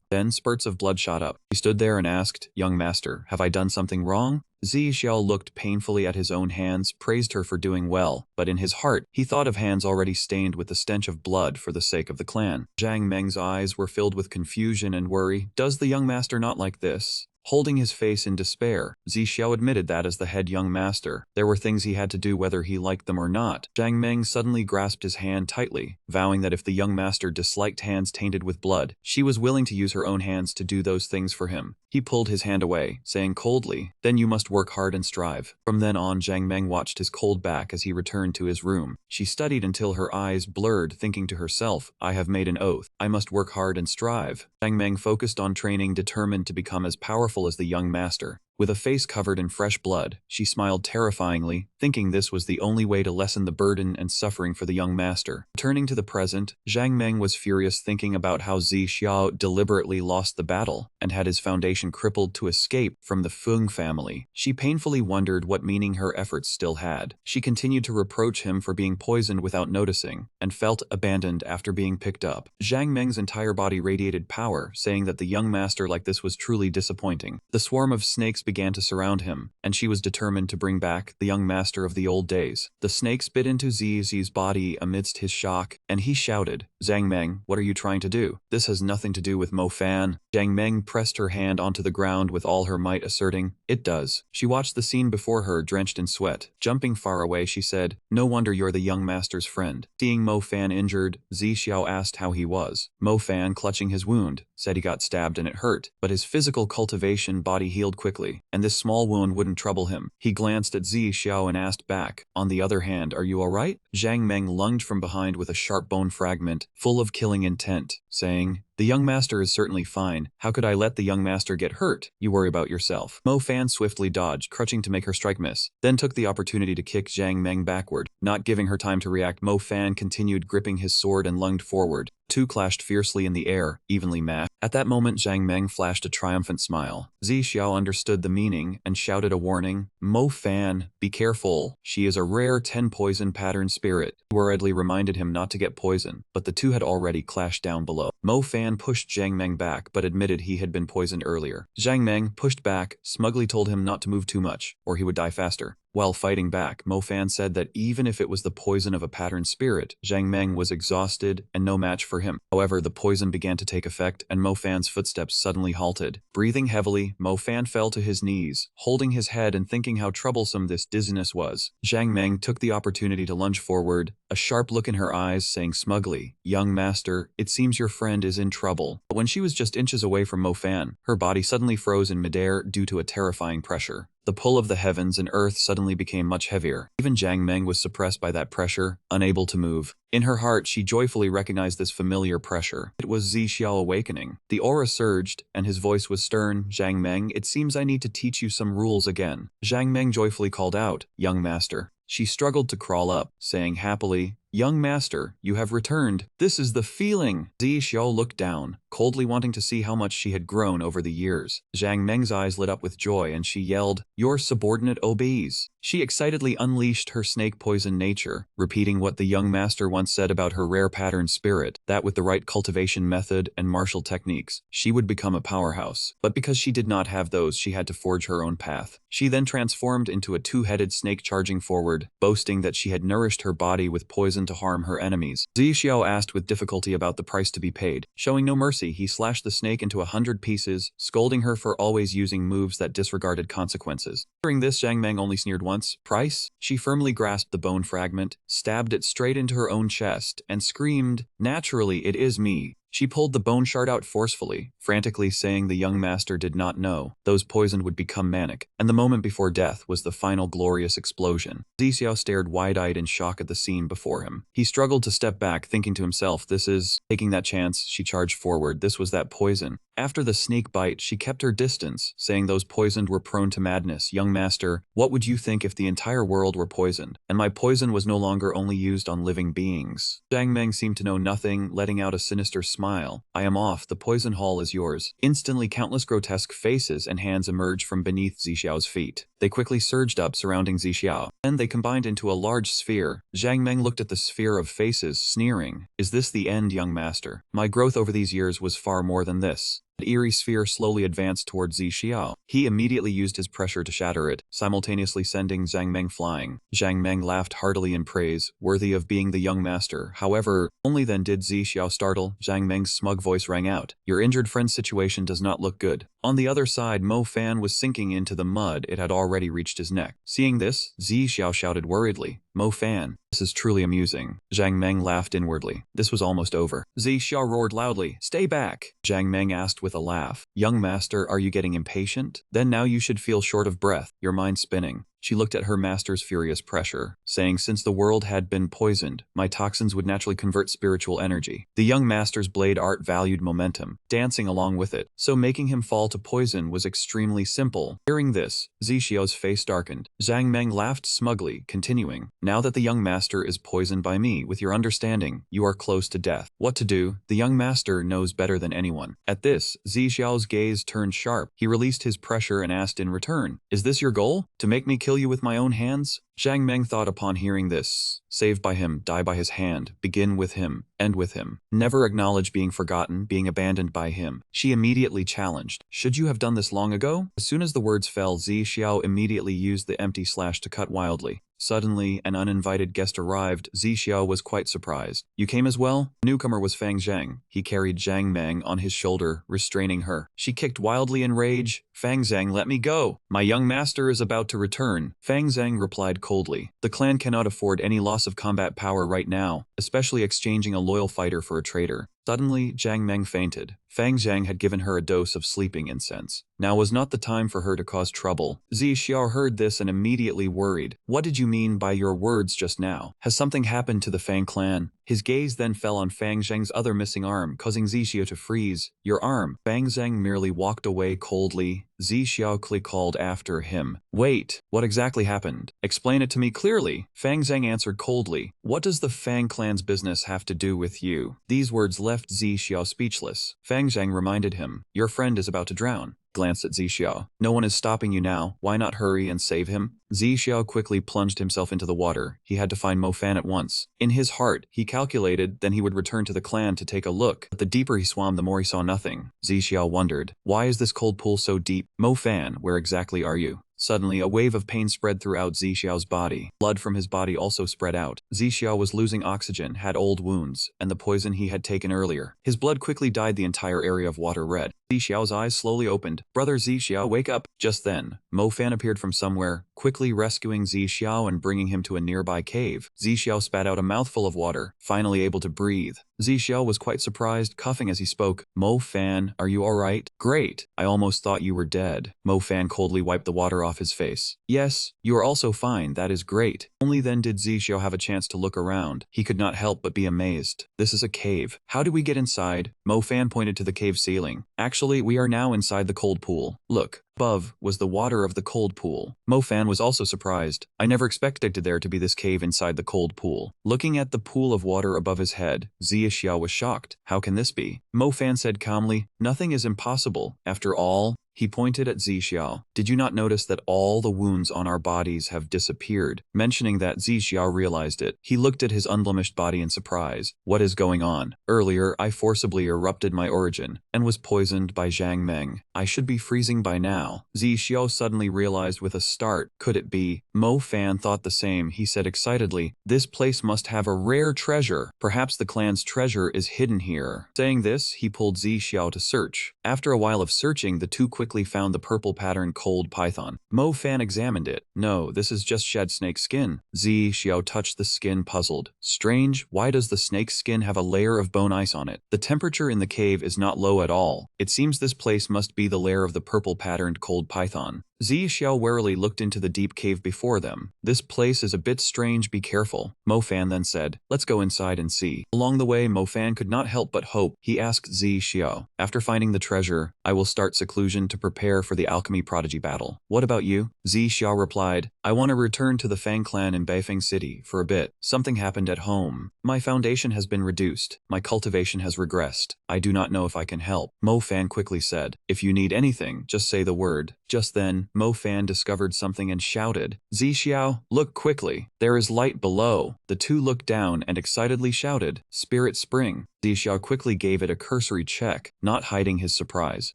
Then spurts of blood shot up. He stood there and asked, "Young master, have I done something wrong?" Zi Xiao looked painfully at his own hands, praised her for doing well, but in his heart, he thought of hands already stained with the stench of blood for the sake of the clan. Zhang Meng's eyes were filled with confusion and worry. Does the young master not like this? Holding his face in despair, Zi Xiao admitted that as the head young master, there were things he had to do whether he liked them or not. Zhang Meng suddenly grasped his hand tightly, vowing that if the young master disliked hands tainted with blood, she was willing to use her own hands to do those things for him. He pulled his hand away, saying coldly, "Then you must work hard and strive." From then on, Zhang Meng watched his cold back as he returned to his room. She studied until her eyes blurred, thinking to herself, "I have made an oath. I must work hard and strive." Zhang Meng focused on training, determined to become as powerful as the young master. With a face covered in fresh blood, she smiled terrifyingly, thinking this was the only way to lessen the burden and suffering for the young master. Turning to the present, Zhang Meng was furious, thinking about how Zi Xiao deliberately lost the battle and had his foundation crippled to escape from the Feng family. She painfully wondered what meaning her efforts still had. She continued to reproach him for being poisoned without noticing, and felt abandoned after being picked up. Zhang Meng's entire body radiated power, saying that the young master like this was truly disappointing. The swarm of snakes began to surround him, and she was determined to bring back the young master of the old days. The snakes bit into Zi's body amidst his shock, and he shouted, "Zhang Meng, what are you trying to do? This has nothing to do with Mo Fan." Zhang Meng pressed her hand onto the ground with all her might, asserting, "It does." She watched the scene before her, drenched in sweat. Jumping far away, she said, "No wonder you're the young master's friend." Seeing Mo Fan injured, Zi Xiao asked how he was. Mo Fan, clutching his wound, said he got stabbed and it hurt, but his physical cultivation body healed quickly, and this small wound wouldn't trouble him. He glanced at Zi Xiao and asked back, "On the other hand, are you alright?" Zhang Meng lunged from behind with a sharp bone fragment, full of killing intent, saying, "The young master is certainly fine. How could I let the young master get hurt? You worry about yourself." Mo Fan swiftly dodged, crouching to make her strike miss, then took the opportunity to kick Zhang Meng backward. Not giving her time to react, Mo Fan continued gripping his sword and lunged forward. Two clashed fiercely in the air, evenly matched. At that moment, Zhang Meng flashed a triumphant smile. Zi Xiao understood the meaning and shouted a warning, "Mo Fan, be careful. She is a rare 10 poison pattern spirit." He worriedly reminded him not to get poisoned, but the two had already clashed down below. Mo Fan pushed Zhang Meng back, but admitted he had been poisoned earlier. Zhang Meng, pushed back, smugly told him not to move too much, or he would die faster. While fighting back, Mo Fan said that even if it was the poison of a pattern spirit, Zhang Meng was exhausted and no match for him. However, the poison began to take effect, and Mo Fan's footsteps suddenly halted. Breathing heavily, Mo Fan fell to his knees, holding his head and thinking thinking how troublesome this dizziness was. Zhang Meng took the opportunity to lunge forward, a sharp look in her eyes saying smugly, "Young master, it seems your friend is in trouble." But when she was just inches away from Mo Fan, her body suddenly froze in midair due to a terrifying pressure. The pull of the heavens and earth suddenly became much heavier. Even Zhang Meng was suppressed by that pressure, unable to move. In her heart, she joyfully recognized this familiar pressure. It was Zixiao awakening. The aura surged, and his voice was stern. "Zhang Meng, it seems I need to teach you some rules again." Zhang Meng joyfully called out, "Young master." She struggled to crawl up, saying happily, "Young master, you have returned. This is the feeling." Zixiao looked down, coldly wanting to see how much she had grown over the years. Zhang Meng's eyes lit up with joy and she yelled, "Your subordinate obeys." She excitedly unleashed her snake poison nature, repeating what the young master once said about her rare pattern spirit, that with the right cultivation method and martial techniques, she would become a powerhouse. But because she did not have those, she had to forge her own path. She then transformed into a two-headed snake charging forward, boasting that she had nourished her body with poison to harm her enemies. Zixiao asked with difficulty about the price to be paid. Showing no mercy, he slashed the snake into 100 pieces, scolding her for always using moves that disregarded consequences. Hearing this, Zhang Meng only sneered once. "Price?" She firmly grasped the bone fragment, stabbed it straight into her own chest, and screamed, "Naturally, it is me." She pulled the bone shard out forcefully, frantically saying the young master did not know those poisoned would become manic, and the moment before death was the final glorious explosion. Zixiao stared wide-eyed in shock at the scene before him. He struggled to step back, thinking to himself, this is... Taking that chance, she charged forward. This was that poison. After the snake bite, she kept her distance, saying those poisoned were prone to madness. "Young master, what would you think if the entire world were poisoned, and my poison was no longer only used on living beings?" Zhang Meng seemed to know nothing, letting out a sinister smile. "I am off, the poison hall is yours." Instantly, countless grotesque faces and hands emerged from beneath Zixiao's feet. They quickly surged up, surrounding Zixiao. Then they combined into a large sphere. Zhang Meng looked at the sphere of faces, sneering. "Is this the end, young master? My growth over these years was far more than this." The eerie sphere slowly advanced towards Zixiao. He immediately used his pressure to shatter it, simultaneously sending Zhang Meng flying. Zhang Meng laughed heartily in praise, worthy of being the young master. However, only then did Zixiao startle. Zhang Meng's smug voice rang out, "Your injured friend's situation does not look good." On the other side, Mo Fan was sinking into the mud. It had already reached his neck. Seeing this, Zixiao shouted worriedly, "Mo Fan, this is truly amusing." Zhang Meng laughed inwardly. This was almost over. Zixiao roared loudly, "Stay back!" Zhang Meng asked with a laugh, "Young master, are you getting impatient? Then now you should feel short of breath, your mind spinning." She looked at her master's furious pressure, saying since the world had been poisoned, my toxins would naturally convert spiritual energy. The young master's blade art valued momentum, dancing along with it, so making him fall to poison was extremely simple. Hearing this, Zixiao's face darkened. Zhang Meng laughed smugly, continuing, "Now that the young master is poisoned by me, with your understanding, you are close to death. What to do, the young master knows better than anyone." At this, Zixiao's gaze turned sharp. He released his pressure and asked in return, "Is this your goal? To make me kill you with my own hands?" Zhang Meng thought upon hearing this. Saved by him, die by his hand, begin with him, end with him. Never acknowledge being forgotten, being abandoned by him. She immediately challenged, "Should you have done this long ago?" As soon as the words fell, Zixiao immediately used the empty slash to cut wildly. Suddenly, an uninvited guest arrived. Zixiao was quite surprised. "You came as well?" The newcomer was Fang Zhang. He carried Zhang Meng on his shoulder, restraining her. She kicked wildly in rage. "Fang Zhang, let me go! My young master is about to return." Fang Zhang replied coldly, "The clan cannot afford any loss of combat power right now, especially exchanging a loyal fighter for a traitor." Suddenly, Zhang Meng fainted. Fang Zhang had given her a dose of sleeping incense. Now was not the time for her to cause trouble. Zixiao heard this and immediately worried. "What did you mean by your words just now? Has something happened to the Fang clan?" His gaze then fell on Fang Zhang's other missing arm, causing Zixiao to freeze. "Your arm." Fang Zhang merely walked away coldly. Zixiao called after him, "Wait, what exactly happened? Explain it to me clearly." Fang Zhang answered coldly, "What does the Fang clan's business have to do with you?" These words left Zixiao speechless. Fang Zhang reminded him, "Your friend is about to drown." Glanced at Zixiao. "No one is stopping you now. Why not hurry and save him?" Zixiao quickly plunged himself into the water. He had to find Mo Fan at once. In his heart, he calculated then he would return to the clan to take a look. But the deeper he swam, the more he saw nothing. Zixiao wondered, "Why is this cold pool so deep? Mo Fan, where exactly are you?" Suddenly, a wave of pain spread throughout Zixiao's body. Blood from his body also spread out. Zixiao was losing oxygen, had old wounds, and the poison he had taken earlier. His blood quickly dyed the entire area of water red. Zixiao's eyes slowly opened. Brother Zixiao, wake up! Just then, Mo Fan appeared from somewhere, quickly rescuing Zixiao and bringing him to a nearby cave. Zixiao spat out a mouthful of water, finally able to breathe. Zixiao was quite surprised, coughing as he spoke. Mo Fan, are you alright? Great! I almost thought you were dead. Mo Fan coldly wiped the water off his face. Yes, you are also fine, that is great. Only then did Zixiao have a chance to look around. He could not help but be amazed. This is a cave. How do we get inside? Mo Fan pointed to the cave ceiling. Actually, we are now inside the cold pool. Look. Above was the water of the cold pool. Mo Fan was also surprised. I never expected there to be this cave inside the cold pool. Looking at the pool of water above his head, Zixiao was shocked. How can this be? Mo Fan said calmly, nothing is impossible. After all, he pointed at Zixiao. Did you not notice that all the wounds on our bodies have disappeared? Mentioning that, Zixiao realized it. He looked at his unblemished body in surprise. What is going on? Earlier, I forcibly erupted my origin and was poisoned by Zhang Meng. I should be freezing by now. Zixiao suddenly realized with a start. Could it be? Mo Fan thought the same. He said excitedly, this place must have a rare treasure. Perhaps the clan's treasure is hidden here. Saying this, he pulled Zixiao to search. After a while of searching, the two quickly found the purple pattern cold python. Mo Fan examined it. No, this is just shed snake skin. Zixiao touched the skin, puzzled. Strange, why does the snake's skin have a layer of bone ice on it? The temperature in the cave is not low at all. It seems this place must be the lair of the purple patterned cold python. Zixiao warily looked into the deep cave before them. This place is a bit strange, be careful. Mo Fan then said, let's go inside and see. Along the way, Mo Fan could not help but hope. He asked Zixiao, after finding the treasure, I will start seclusion to prepare for the alchemy prodigy battle. What about you? Zixiao replied, I want to return to the Fang clan in Beifeng City for a bit. Something happened at home. My foundation has been reduced. My cultivation has regressed. I do not know if I can help. Mo Fan quickly said, if you need anything, just say the word. Just then, Mo Fan discovered something and shouted, Zixiao, look quickly. There is light below. The two looked down and excitedly shouted, Spirit Spring. Zixiao quickly gave it a cursory check, not hiding his surprise.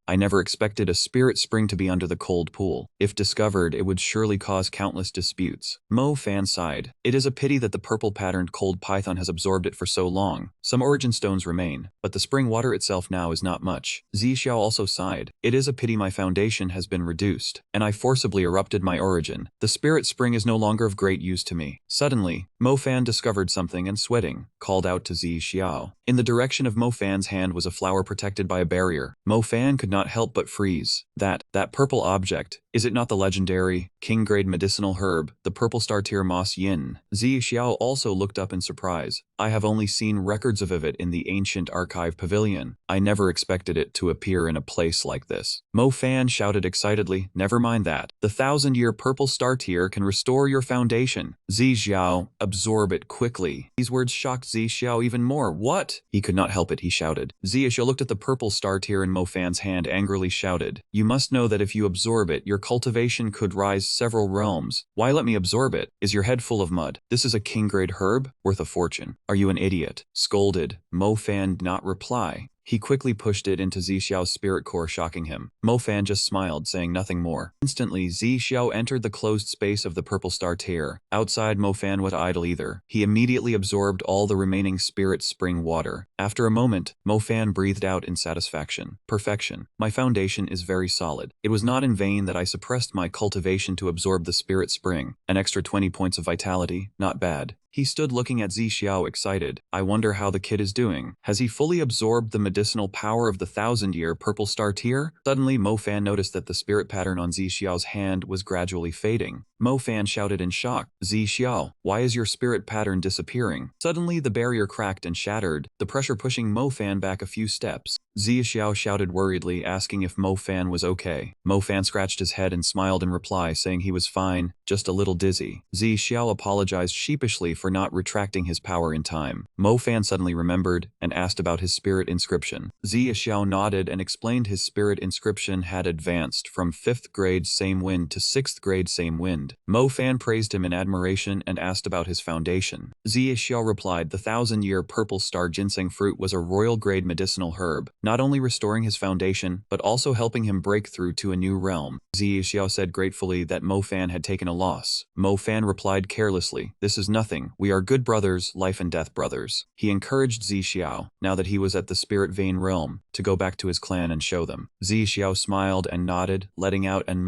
I never expected a spirit spring to be under the cold pool. If discovered, it would surely cause countless disputes. Mo Fan sighed. It is a pity that the purple-patterned cold python has absorbed it for so long. Some origin stones remain, but the spring water itself now is not much. Zixiao also sighed. It is a pity my foundation has been reduced, and I forcibly erupted my origin. The spirit spring is no longer of great use to me. Suddenly, Mo Fan discovered something and sweating, called out to Zixiao. In the direction of Mo Fan's hand was a flower protected by a barrier. Mo Fan could not help but freeze. That purple object, is it not the legendary, king-grade medicinal herb, the purple star tier moss yin? Zixiao also looked up in surprise. I have only seen records of it in the ancient archive pavilion. I never expected it to appear in a place like this. Mo Fan shouted excitedly, never mind that. The 1000-year purple star tier can restore your foundation. Zixiao, absorb it quickly. These words shocked Zixiao even more. What? He could not help it, he shouted. Zixiao looked at the purple star tier in Mo Fan's hand, angrily shouted, you must know that if you absorb it, your cultivation could rise several realms. Why let me absorb it? Is your head full of mud? This is a king-grade herb, worth a fortune. Are you an idiot? Scolded. Mo Fan did not reply. He quickly pushed it into Zixiao's spirit core, shocking him. Mo Fan just smiled, saying nothing more. Instantly, Zixiao entered the closed space of the purple star tier. Outside, Mo Fan was idle either. He immediately absorbed all the remaining spirit spring water. After a moment, Mo Fan breathed out in satisfaction. Perfection. My foundation is very solid. It was not in vain that I suppressed my cultivation to absorb the spirit spring. An extra 20 points of vitality. Not bad. He stood looking at Zixiao, excited. I wonder how the kid is doing. Has he fully absorbed the medicinal power of the 1000-year purple star tier? Suddenly, Mo Fan noticed that the spirit pattern on Zixiao's hand was gradually fading. Mo Fan shouted in shock, Zixiao, why is your spirit pattern disappearing? Suddenly, the barrier cracked and shattered, the pressure pushing Mo Fan back a few steps. Zixiao shouted worriedly, asking if Mo Fan was okay. Mo Fan scratched his head and smiled in reply, saying he was fine, just a little dizzy. Zixiao apologized sheepishly for not retracting his power in time. Mo Fan suddenly remembered and asked about his spirit inscription. Zixiao nodded and explained his spirit inscription had advanced from 5th grade same wind to 6th grade same wind. Mo Fan praised him in admiration and asked about his foundation. Zixiao replied the 1000-year purple star ginseng fruit was a royal grade medicinal herb, not only restoring his foundation, but also helping him break through to a new realm. Zixiao said gratefully that Mo Fan had taken a loss. Mo Fan replied carelessly, this is nothing. We are good brothers, life and death brothers. He encouraged Zixiao, now that he was at the spirit vein realm. to go back to his clan and show them. Zi Xiao smiled and nodded, letting out an.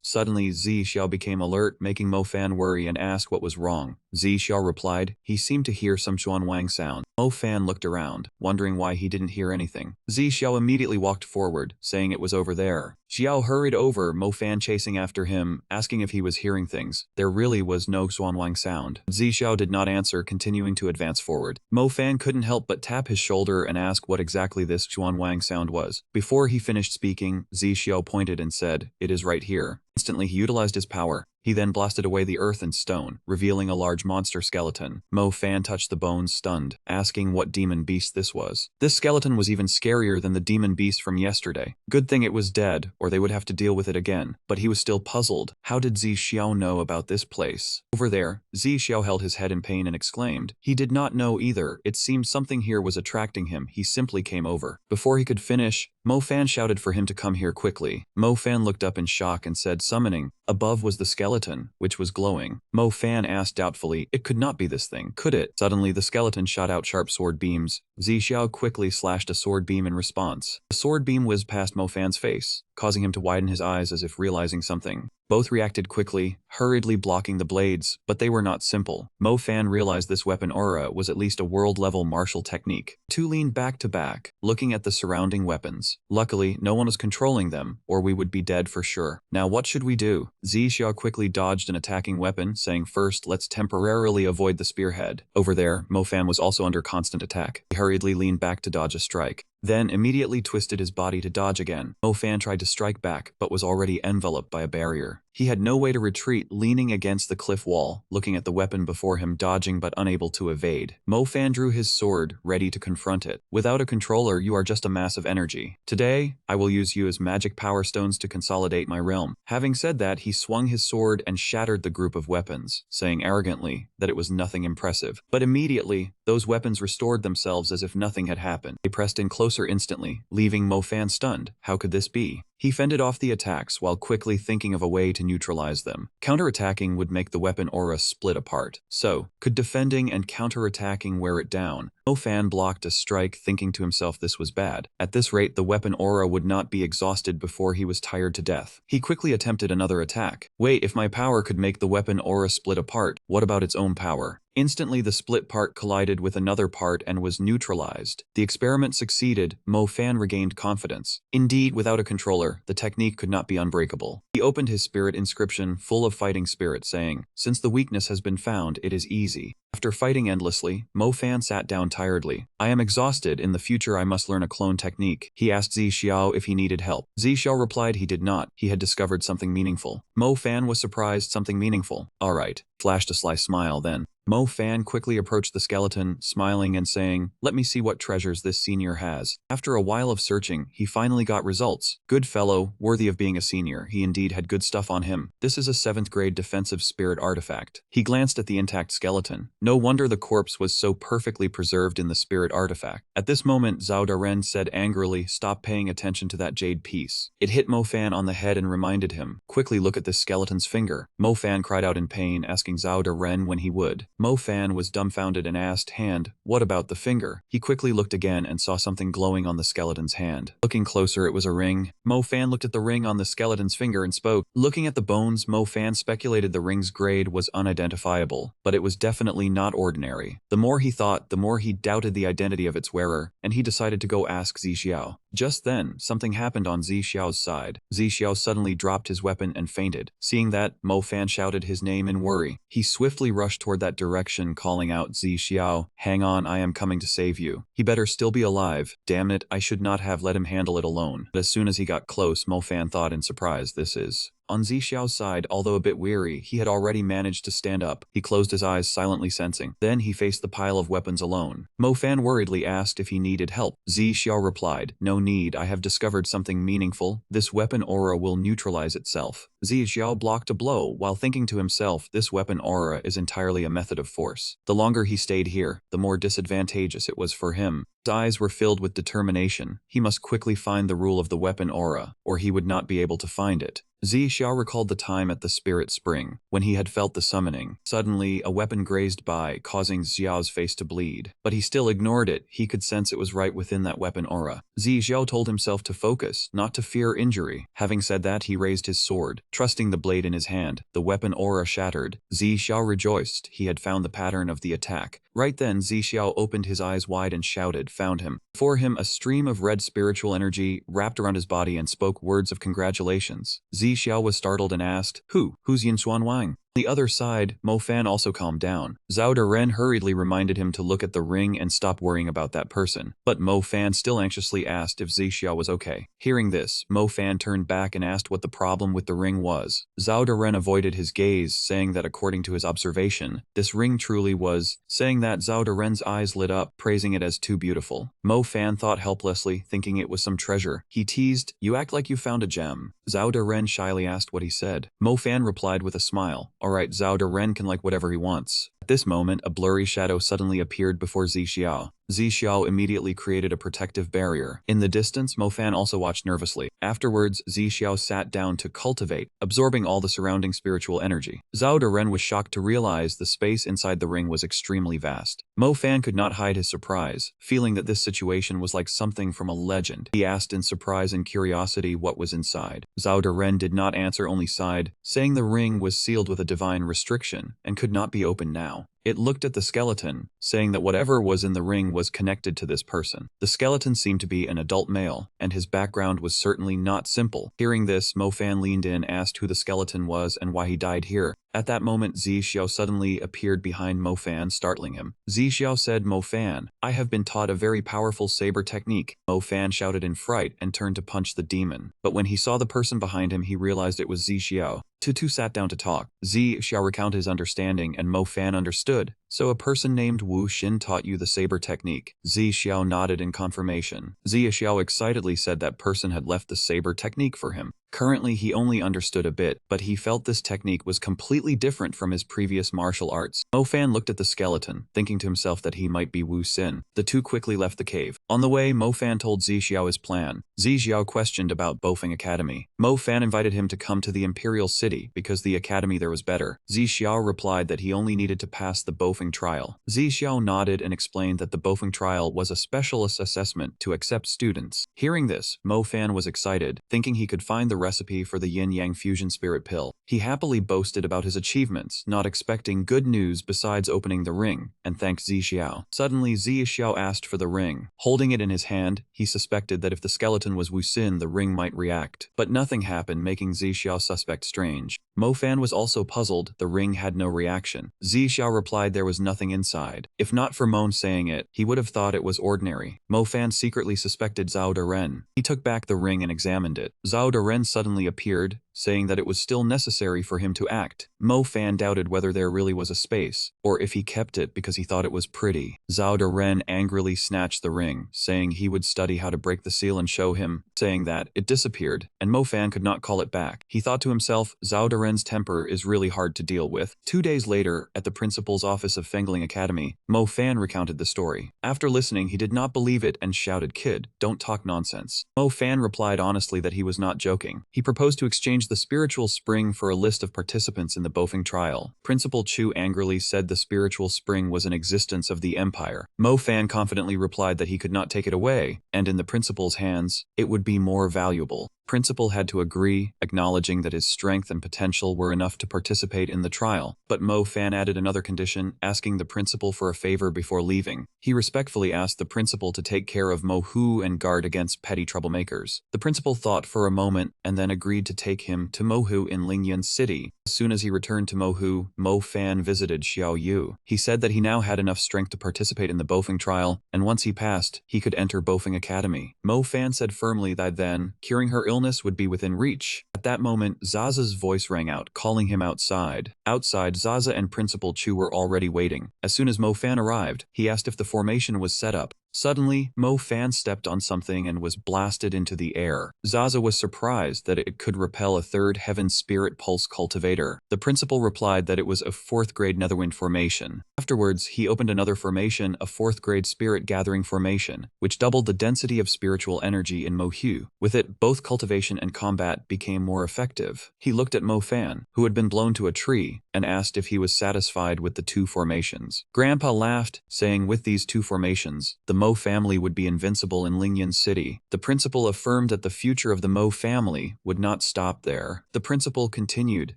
Suddenly Zi Xiao became alert, making Mo Fan worry and ask what was wrong. Zi Xiao replied, he seemed to hear some Xuanwang sound. Mo Fan looked around, wondering why he didn't hear anything. Zi Xiao immediately walked forward, saying it was over there. Xiao hurried over, Mo Fan chasing after him, asking if he was hearing things. There really was no Xuanwang sound. Zi Xiao did not answer, continuing to advance forward. Mo Fan couldn't help but tap his shoulder and ask what exactly this Xuanwang sound was. Before he finished speaking, Zi Xiao pointed and said, "It is right here." Instantly he utilized his power. He then blasted away the earth and stone, revealing a large monster skeleton. Mo Fan touched the bones, stunned, asking what demon beast this was. This skeleton was even scarier than the demon beast from yesterday. Good thing it was dead, or they would have to deal with it again. But he was still puzzled. How did Zi Xiao know about this place? Over there, Zi Xiao held his head in pain and exclaimed. He did not know either. It seemed something here was attracting him. He simply came over. Before he could finish, Mo Fan shouted for him to come here quickly. Mo Fan looked up in shock and said, summoning. Above was the skeleton, which was glowing. Mo Fan asked doubtfully, it could not be this thing, could it? Suddenly the skeleton shot out sharp sword beams. Zi Xiao quickly slashed a sword beam in response. The sword beam whizzed past Mo Fan's face, causing him to widen his eyes as if realizing something. Both reacted quickly, hurriedly blocking the blades, but they were not simple. Mo Fan realized this weapon aura was at least a world-level martial technique. Two leaned back to back, looking at the surrounding weapons. Luckily, no one was controlling them, or we would be dead for sure. Now what should we do? Zi Xiao quickly dodged an attacking weapon, saying first, let's temporarily avoid the spearhead. Over there, Mo Fan was also under constant attack. He hurriedly leaned back to dodge a strike, then immediately twisted his body to dodge again. Mo Fan tried to strike back, but was already enveloped by a barrier. He had no way to retreat, leaning against the cliff wall, looking at the weapon before him, dodging but unable to evade. Mo Fan drew his sword, ready to confront it. Without a controller, you are just a mass of energy. Today, I will use you as magic power stones to consolidate my realm. Having said that, he swung his sword and shattered the group of weapons, saying arrogantly that it was nothing impressive. But immediately, those weapons restored themselves as if nothing had happened. They pressed in closer instantly, leaving Mo Fan stunned. How could this be? He fended off the attacks while quickly thinking of a way to neutralize them. Counterattacking would make the weapon aura split apart. So, could defending and counterattacking wear it down? Mo Fan blocked a strike, thinking to himself this was bad. At this rate, the weapon aura would not be exhausted before he was tired to death. He quickly attempted another attack. Wait, if my power could make the weapon aura split apart, what about its own power? Instantly, the split part collided with another part and was neutralized. The experiment succeeded. Mo Fan regained confidence. Indeed, without a controller, the technique could not be unbreakable. He opened his spirit inscription full of fighting spirit, saying, since the weakness has been found, it is easy. After fighting endlessly, Mo Fan sat down tiredly. I am exhausted. In the future, I must learn a clone technique. He asked Zi Xiao if he needed help. Zi Xiao replied he did not. He had discovered something meaningful. Mo Fan was surprised. Something meaningful. All right. Flashed a sly smile then. Mo Fan quickly approached the skeleton, smiling and saying, let me see what treasures this senior has. After a while of searching, he finally got results. Good fellow, worthy of being a senior. He indeed had good stuff on him. This is a 7th grade defensive spirit artifact. He glanced at the intact skeleton. No wonder the corpse was so perfectly preserved in the spirit artifact. At this moment, Zhao Daren said angrily, stop paying attention to that jade piece. It hit Mo Fan on the head and reminded him, quickly look at this skeleton's finger. Mo Fan cried out in pain, asking Zhao Daren when he would. Mo Fan was dumbfounded and asked, hand, what about the finger? He quickly looked again and saw something glowing on the skeleton's hand. Looking closer, it was a ring. Mo Fan looked at the ring on the skeleton's finger and spoke. Looking at the bones, Mo Fan speculated the ring's grade was unidentifiable, but it was definitely not ordinary. The more he thought, the more he doubted the identity of its wearer, and he decided to go ask Zi Xiao. Just then, something happened on Zi Xiao's side. Zi Xiao suddenly dropped his weapon and fainted. Seeing that, Mo Fan shouted his name in worry. He swiftly rushed toward that direction, calling out, Zi Xiao, hang on, I am coming to save you. He better still be alive. Damn it, I should not have let him handle it alone. But as soon as he got close, Mo Fan thought in surprise, this is... On Zi Xiao's side, although a bit weary, he had already managed to stand up. He closed his eyes, silently sensing. Then he faced the pile of weapons alone. Mo Fan worriedly asked if he needed help. Zi Xiao replied, no need, I have discovered something meaningful. This weapon aura will neutralize itself. Zi Xiao blocked a blow while thinking to himself, this weapon aura is entirely a method of force. The longer he stayed here, the more disadvantageous it was for him. His eyes were filled with determination. He must quickly find the rule of the weapon aura, or he would not be able to find it. Zi Xiao recalled the time at the Spirit Spring, when he had felt the summoning. Suddenly, a weapon grazed by, causing Xiao's face to bleed. But he still ignored it. He could sense it was right within that weapon aura. Zi Xiao told himself to focus, not to fear injury. Having said that, he raised his sword, trusting the blade in his hand. The weapon aura shattered. Zi Xiao rejoiced. He had found the pattern of the attack. Right then, Zi Xiao opened his eyes wide and shouted, found him. Before him, a stream of red spiritual energy wrapped around his body and spoke words of congratulations. Zi Xiao was startled and asked, Who's Yin Xuan Wang? On the other side, Mo Fan also calmed down. Zhao Deren hurriedly reminded him to look at the ring and stop worrying about that person. But Mo Fan still anxiously asked if Zi Xiao was okay. Hearing this, Mo Fan turned back and asked what the problem with the ring was. Zhao Deren avoided his gaze, saying that according to his observation, this ring truly was. Saying that, Zhao Deren's eyes lit up, praising it as too beautiful. Mo Fan thought helplessly, thinking it was some treasure. He teased, you act like you found a gem. Zhao Deren shyly asked what he said. Mo Fan replied with a smile. Alright, Zhao Deren can like whatever he wants. At this moment, a blurry shadow suddenly appeared before Zi Xiao. Zi Xiao immediately created a protective barrier. In the distance, Mo Fan also watched nervously. Afterwards, Zi Xiao sat down to cultivate, absorbing all the surrounding spiritual energy. Zhao Deren was shocked to realize the space inside the ring was extremely vast. Mo Fan could not hide his surprise, feeling that this situation was like something from a legend. He asked in surprise and curiosity what was inside. Zhao Deren did not answer, only sighed, saying the ring was sealed with a divine restriction and could not be opened now. It looked at the skeleton, saying that whatever was in the ring was connected to this person. The skeleton seemed to be an adult male, and his background was certainly not simple. Hearing this, Mo Fan leaned in, asked who the skeleton was and why he died here. At that moment, Zi Xiao suddenly appeared behind Mo Fan, startling him. Zi Xiao said, Mo Fan, I have been taught a very powerful saber technique. Mo Fan shouted in fright and turned to punch the demon. But when he saw the person behind him, he realized it was Zi Xiao. Two sat down to talk. Zi Xiao recounted his understanding and Mo Fan understood. So a person named Wu Xin taught you the saber technique. Zi Xiao nodded in confirmation. Zi Xiao excitedly said that person had left the saber technique for him. Currently, he only understood a bit, but he felt this technique was completely different from his previous martial arts. Mo Fan looked at the skeleton, thinking to himself that he might be Wu Xin. The two quickly left the cave. On the way, Mo Fan told Zi Xiao his plan. Zi Xiao questioned about Bofeng Academy. Mo Fan invited him to come to the Imperial City because the academy there was better. Zi Xiao replied that he only needed to pass the Bofeng trial. Zi Xiao nodded and explained that the Bofeng trial was a specialist assessment to accept students. Hearing this, Mo Fan was excited, thinking he could find the recipe for the yin-yang fusion spirit pill. He happily boasted about his achievements, not expecting good news besides opening the ring, and thanked Zi Xiao. Suddenly, Zi Xiao asked for the ring. Holding it in his hand, he suspected that if the skeleton was Wu Xin, the ring might react. But nothing happened, making Zi Xiao suspect strange. Mo Fan was also puzzled. The ring had no reaction. Zi Xiao replied there was nothing inside. If not for Mon saying it, he would have thought it was ordinary. Mo Fan secretly suspected Zhao Deren. He took back the ring and examined it. Zhao Deren suddenly appeared, saying that it was still necessary for him to act. Mo Fan doubted whether there really was a space, or if he kept it because he thought it was pretty. Zhao Deren angrily snatched the ring, saying he would study how to break the seal and show him, saying that it disappeared, and Mo Fan could not call it back. He thought to himself, Zhao Deren's temper is really hard to deal with. 2 days later, at the principal's office of Fengling Academy, Mo Fan recounted the story. After listening, he did not believe it and shouted, "Kid, don't talk nonsense." Mo Fan replied honestly that he was not joking. He proposed to exchange the spiritual spring for a list of participants in the Bofeng trial. Principal Chu angrily said the spiritual spring was an existence of the empire. Mo Fan confidently replied that he could not take it away, and in the principal's hands, it would be more valuable. Principal had to agree, acknowledging that his strength and potential were enough to participate in the trial. But Mo Fan added another condition, asking the principal for a favor before leaving. He respectfully asked the principal to take care of Mo Hu and guard against petty troublemakers. The principal thought for a moment and then agreed to take him to Mo Hu in Lingyan City. As soon as he returned to Mo Hu, Mo Fan visited Xiao Yu. He said that he now had enough strength to participate in the Bofeng trial, and once he passed, he could enter Bofeng Academy. Mo Fan said firmly that then, curing her illness would be within reach. At that moment, Zaza's voice rang out, calling him outside. Outside, Zaza and Principal Chu were already waiting. As soon as Mo Fan arrived, he asked if the formation was set up. Suddenly, Mo Fan stepped on something and was blasted into the air. Zaza was surprised that it could repel a third heaven spirit pulse cultivator. The principal replied that it was a 4th grade netherwind formation. Afterwards, he opened another formation, a 4th grade spirit gathering formation, which doubled the density of spiritual energy in Mo Hu. With it, both cultivation and combat became more effective. He looked at Mo Fan, who had been blown to a tree, and asked if he was satisfied with the 2 formations. Grandpa laughed, saying with these 2 formations, the Mo family would be invincible in Lingyan City. The principal affirmed that the future of the Mo family would not stop there. The principal continued,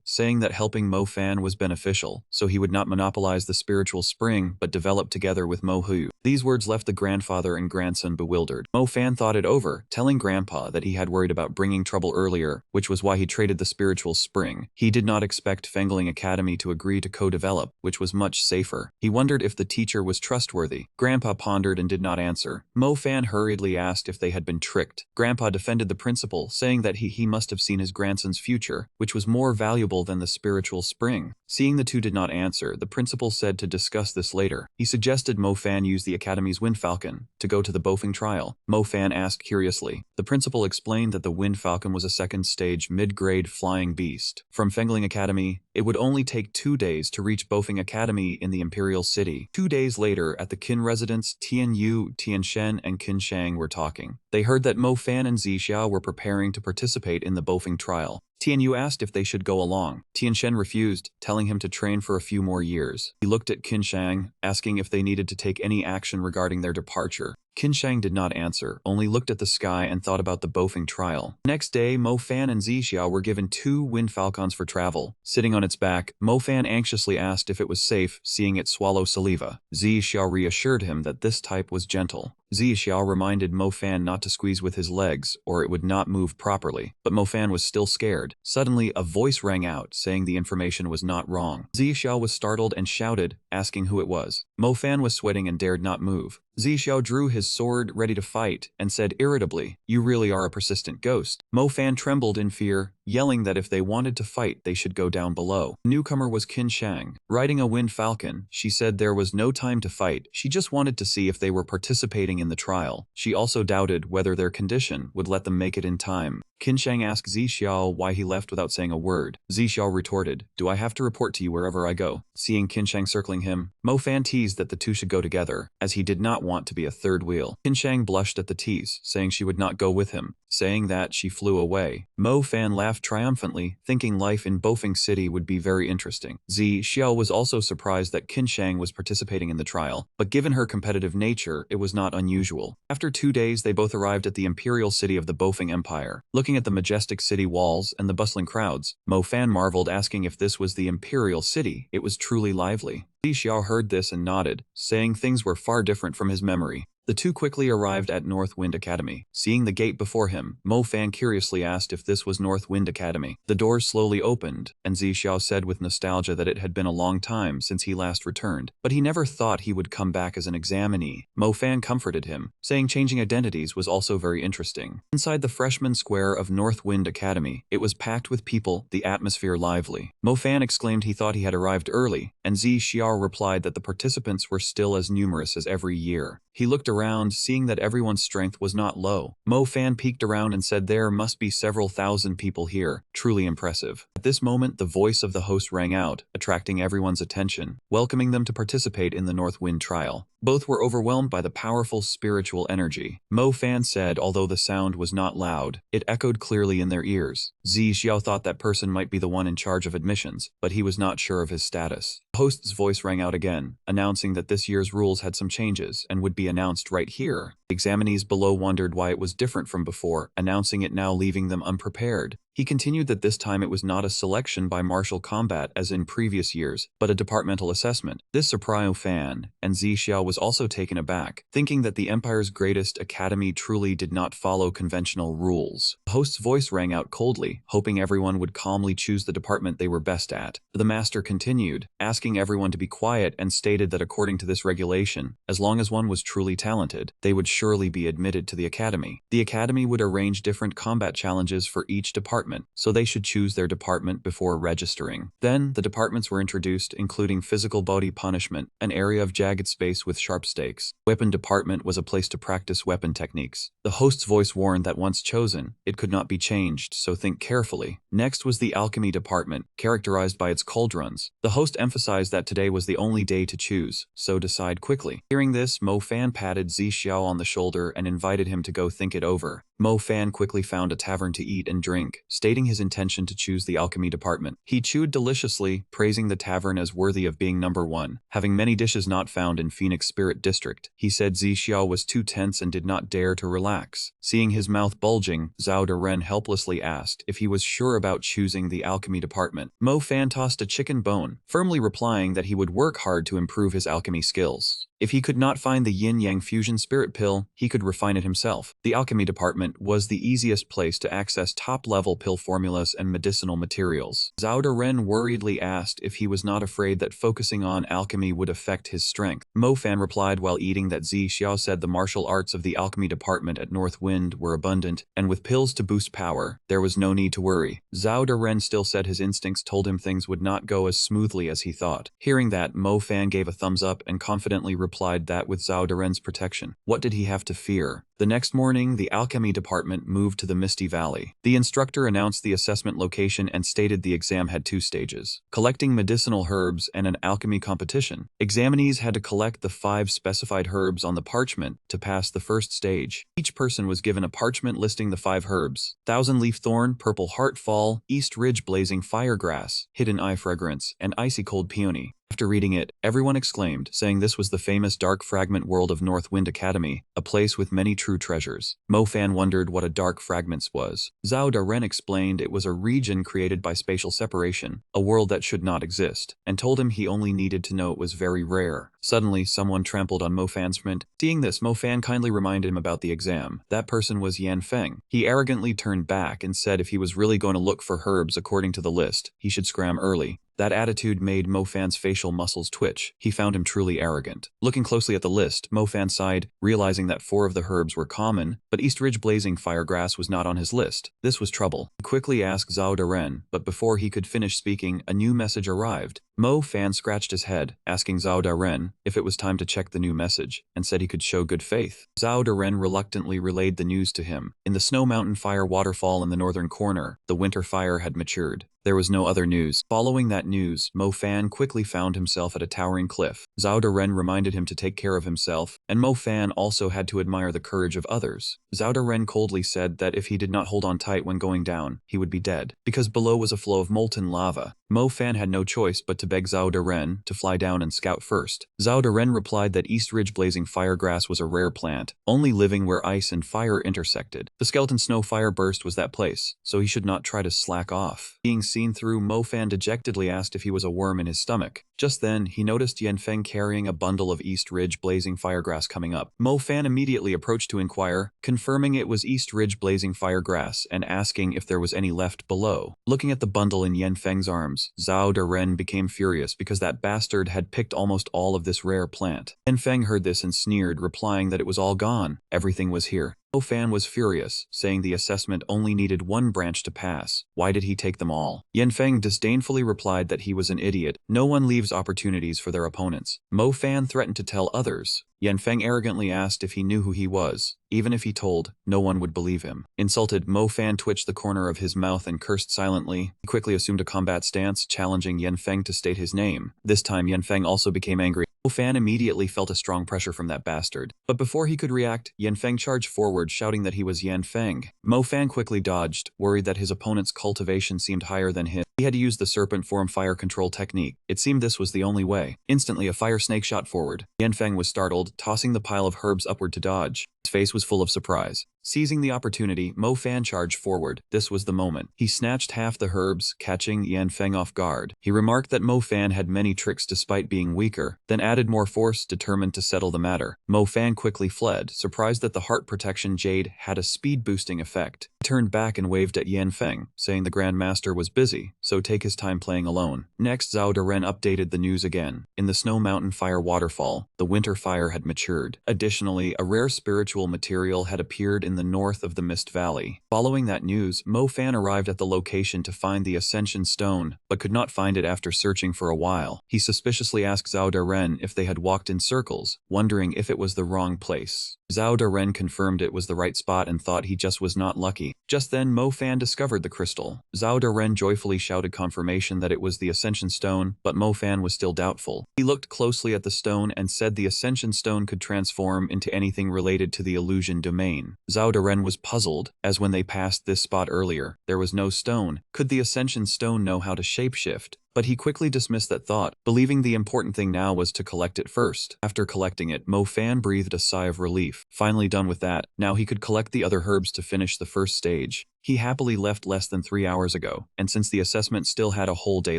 saying that helping Mo Fan was beneficial, so he would not monopolize the spiritual spring but develop together with Mo Hu. These words left the grandfather and grandson bewildered. Mo Fan thought it over, telling Grandpa that he had worried about bringing trouble earlier, which was why he traded the spiritual spring. He did not expect Fengling Academy to agree to co-develop, which was much safer. He wondered if the teacher was trustworthy. Grandpa pondered and did not answer. Mo Fan hurriedly asked if they had been tricked. Grandpa defended the principal, saying that he must have seen his grandson's future, which was more valuable than the spiritual spring. Seeing the 2 did not answer, the principal said to discuss this later. He suggested Mo Fan use the Academy's Wind Falcon to go to the Bofing trial. Mo Fan asked curiously. The principal explained that the Wind Falcon was a 2nd stage mid-grade flying beast. From Fengling Academy, it would only take 2 days to reach Bofing Academy in the Imperial City. 2 days later, at the Qin residence, Tian Yu, Tian Shen, and Qin Shang were talking. They heard that Mo Fan and Zi Xiao were preparing to participate in the Bofing trial. Tian Yu asked if they should go along. Tian Shen refused, telling him to train for a few more years. He looked at Qin Shang, asking if they needed to take any action regarding their departure. Qin Shang did not answer, only looked at the sky and thought about the Bofing trial. Next day, Mo Fan and Zi Xiao were given 2 wind falcons for travel. Sitting on its back, Mo Fan anxiously asked if it was safe, seeing it swallow saliva. Zi Xiao reassured him that this type was gentle. Zi Xiao reminded Mo Fan not to squeeze with his legs, or it would not move properly, but Mo Fan was still scared. Suddenly, a voice rang out, saying the information was not wrong. Zi Xiao was startled and shouted, asking who it was. Mo Fan was sweating and dared not move. Zi Xiao drew his sword ready to fight and said irritably, "You really are a persistent ghost." Mo Fan trembled in fear, yelling that if they wanted to fight they should go down below. The newcomer was Qin Shang. Riding a wind falcon, she said there was no time to fight, she just wanted to see if they were participating in the trial. She also doubted whether their condition would let them make it in time. Qin Shang asked Zi Xiao why he left without saying a word. Zi Xiao retorted, "Do I have to report to you wherever I go?" Seeing Qin Shang circling him, Mo Fan teased that the 2 should go together, as he did not want to be a third wheel. Qin Shang blushed at the tease, saying she would not go with him. Saying that, she flew away. Mo Fan laughed triumphantly, thinking life in Bofing City would be very interesting. Zi Xiao was also surprised that Qin Shang was participating in the trial, but given her competitive nature, it was not unusual. After 2 days, they both arrived at the imperial city of the Bofing Empire. Looking at the majestic city walls and the bustling crowds, Mo Fan marveled, asking if this was the imperial city. It was truly lively. Zi Xiao heard this and nodded, saying things were far different from his memory. The 2 quickly arrived at North Wind Academy. Seeing the gate before him, Mo Fan curiously asked if this was North Wind Academy. The doors slowly opened, and Zi Xiao said with nostalgia that it had been a long time since he last returned, but he never thought he would come back as an examinee. Mo Fan comforted him, saying changing identities was also very interesting. Inside the freshman square of North Wind Academy, it was packed with people, the atmosphere lively. Mo Fan exclaimed he thought he had arrived early, and Zi Xiao replied that the participants were still as numerous as every year. He looked around, seeing that everyone's strength was not low. Mo Fan peeked around and said there must be several thousand people here. Truly impressive. At this moment, the voice of the host rang out, attracting everyone's attention, welcoming them to participate in the North Wind trial. Both were overwhelmed by the powerful spiritual energy. Mo Fan said although the sound was not loud, it echoed clearly in their ears. Zi Xiao thought that person might be the one in charge of admissions, but he was not sure of his status. The host's voice rang out again, announcing that this year's rules had some changes and would be announced right here. The examinees below wondered why it was different from before, announcing it now leaving them unprepared. He continued that this time it was not a selection by martial combat as in previous years, but a departmental assessment. This surprised Fan, and Zi Xiao was also taken aback, thinking that the Empire's greatest academy truly did not follow conventional rules. The host's voice rang out coldly, hoping everyone would calmly choose the department they were best at. The master continued, asking everyone to be quiet and stated that according to this regulation, as long as one was truly talented, they would surely be admitted to the academy. The academy would arrange different combat challenges for each department, so they should choose their department before registering. Then, the departments were introduced, including physical body punishment, an area of jagged space with sharp stakes. Weapon department was a place to practice weapon techniques. The host's voice warned that once chosen, it could not be changed, so think carefully. Next was the alchemy department, characterized by its cauldrons. The host emphasized that today was the only day to choose, so decide quickly. Hearing this, Mo Fan patted Zi Xiao on the shoulder and invited him to go think it over. Mo Fan quickly found a tavern to eat and drink, stating his intention to choose the alchemy department. He chewed deliciously, praising the tavern as worthy of being number one, having many dishes not found in Phoenix Spirit District. He said Zi Xiao was too tense and did not dare to relax. Seeing his mouth bulging, Zhao Deren helplessly asked if he was sure about choosing the alchemy department. Mo Fan tossed a chicken bone, firmly replying that he would work hard to improve his alchemy skills. If he could not find the yin-yang fusion spirit pill, he could refine it himself. The alchemy department was the easiest place to access top-level pill formulas and medicinal materials. Zhao Deren worriedly asked if he was not afraid that focusing on alchemy would affect his strength. Mo Fan replied while eating that Zi Xiao said the martial arts of the alchemy department at North Wind were abundant, and with pills to boost power, there was no need to worry. Zhao Deren still said his instincts told him things would not go as smoothly as he thought. Hearing that, Mo Fan gave a thumbs up and confidently replied that with Zhao Deren's protection, what did he have to fear? The next morning, the alchemy department moved to the Misty Valley. The instructor announced the assessment location and stated the exam had 2 stages: collecting medicinal herbs and an alchemy competition. Examinees had to collect the 5 specified herbs on the parchment to pass the first stage. Each person was given a parchment listing the 5 herbs: Thousand Leaf Thorn, Purple Heart Fall, East Ridge Blazing Firegrass, Hidden Eye Fragrance, and Icy Cold Peony. After reading it, everyone exclaimed, saying this was the famous Dark Fragment world of North Wind Academy, a place with many true treasures. Mo Fan wondered what a Dark Fragments was. Zhao Deren explained it was a region created by spatial separation, a world that should not exist, and told him he only needed to know it was very rare. Suddenly, someone trampled on Mo Fan's print. Seeing this, Mo Fan kindly reminded him about the exam. That person was Yan Feng. He arrogantly turned back and said if he was really going to look for herbs according to the list, he should scram early. That attitude made Mo Fan's facial muscles twitch. He found him truly arrogant. Looking closely at the list, Mo Fan sighed, realizing that 4 of the herbs were common, but East Ridge Blazing Firegrass was not on his list. This was trouble. He quickly asked Zhao Deren, but before he could finish speaking, a new message arrived. Mo Fan scratched his head, asking Zhao Deren if it was time to check the new message, and said he could show good faith. Zhao Deren reluctantly relayed the news to him. In the Snow Mountain Fire waterfall in the northern corner, the winter fire had matured. There was no other news. Following that news, Mo Fan quickly found himself at a towering cliff. Zhao Deren reminded him to take care of himself, and Mo Fan also had to admire the courage of others. Zhao Deren coldly said that if he did not hold on tight when going down, he would be dead, because below was a flow of molten lava. Mo Fan had no choice but to beg Zhao Deren to fly down and scout first. Zhao Deren replied that East Ridge Blazing Firegrass was a rare plant, only living where ice and fire intersected. The Skeleton Snow Fire Burst was that place, so he should not try to slack off. Being seen through, Mo Fan dejectedly asked if he was a worm in his stomach. Just then, he noticed Yan Feng carrying a bundle of East Ridge Blazing Firegrass coming up. Mo Fan immediately approached to inquire, confirming it was East Ridge Blazing Firegrass and asking if there was any left below. Looking at the bundle in Yan Feng's arms, Zhao Deren became furious because that bastard had picked almost all of this rare plant. Yan Feng heard this and sneered, replying that it was all gone. Everything was here. Mo Fan was furious, saying the assessment only needed 1 branch to pass. Why did he take them all? Yan Feng disdainfully replied that he was an idiot. No one leaves opportunities for their opponents. Mo Fan threatened to tell others. Yan Feng arrogantly asked if he knew who he was. Even if he told, no one would believe him. Insulted, Mo Fan twitched the corner of his mouth and cursed silently. He quickly assumed a combat stance, challenging Yan Feng to state his name. This time, Yan Feng also became angry. Mo Fan immediately felt a strong pressure from that bastard. But before he could react, Yan Feng charged forward, shouting that he was Yan Feng. Mo Fan quickly dodged, worried that his opponent's cultivation seemed higher than his. He had to use the serpent form fire control technique. It seemed this was the only way. Instantly, a fire snake shot forward. Yan Feng was startled, tossing the pile of herbs upward to dodge. His face was full of surprise. Seizing the opportunity, Mo Fan charged forward. This was the moment. He snatched half the herbs, catching Yan Feng off guard. He remarked that Mo Fan had many tricks despite being weaker, then added more force, determined to settle the matter. Mo Fan quickly fled, surprised that the heart protection jade had a speed-boosting effect. He turned back and waved at Yan Feng, saying the Grand Master was busy, so take his time playing alone. Next, Zhao Deren updated the news again. In the Snow Mountain Fire waterfall, the winter fire had matured. Additionally, a rare spiritual spiritual material had appeared in the north of the Mist Valley. Following that news, Mo Fan arrived at the location to find the Ascension Stone, but could not find it after searching for a while. He suspiciously asked Zhao Daren if they had walked in circles, wondering if it was the wrong place. Zhao Daren confirmed it was the right spot and thought he just was not lucky. Just then, Mo Fan discovered the crystal. Zhao Daren joyfully shouted confirmation that it was the Ascension Stone, but Mo Fan was still doubtful. He looked closely at the stone and said the Ascension Stone could transform into anything related to the illusion domain. Zhao Daren was puzzled, as when they passed this spot earlier, there was no stone. Could the Ascension Stone know how to shapeshift? But he quickly dismissed that thought, believing the important thing now was to collect it first. After collecting it, Mo Fan breathed a sigh of relief. Finally done with that, now he could collect the other herbs to finish the first stage. He happily left less than 3 hours ago, and since the assessment still had a whole day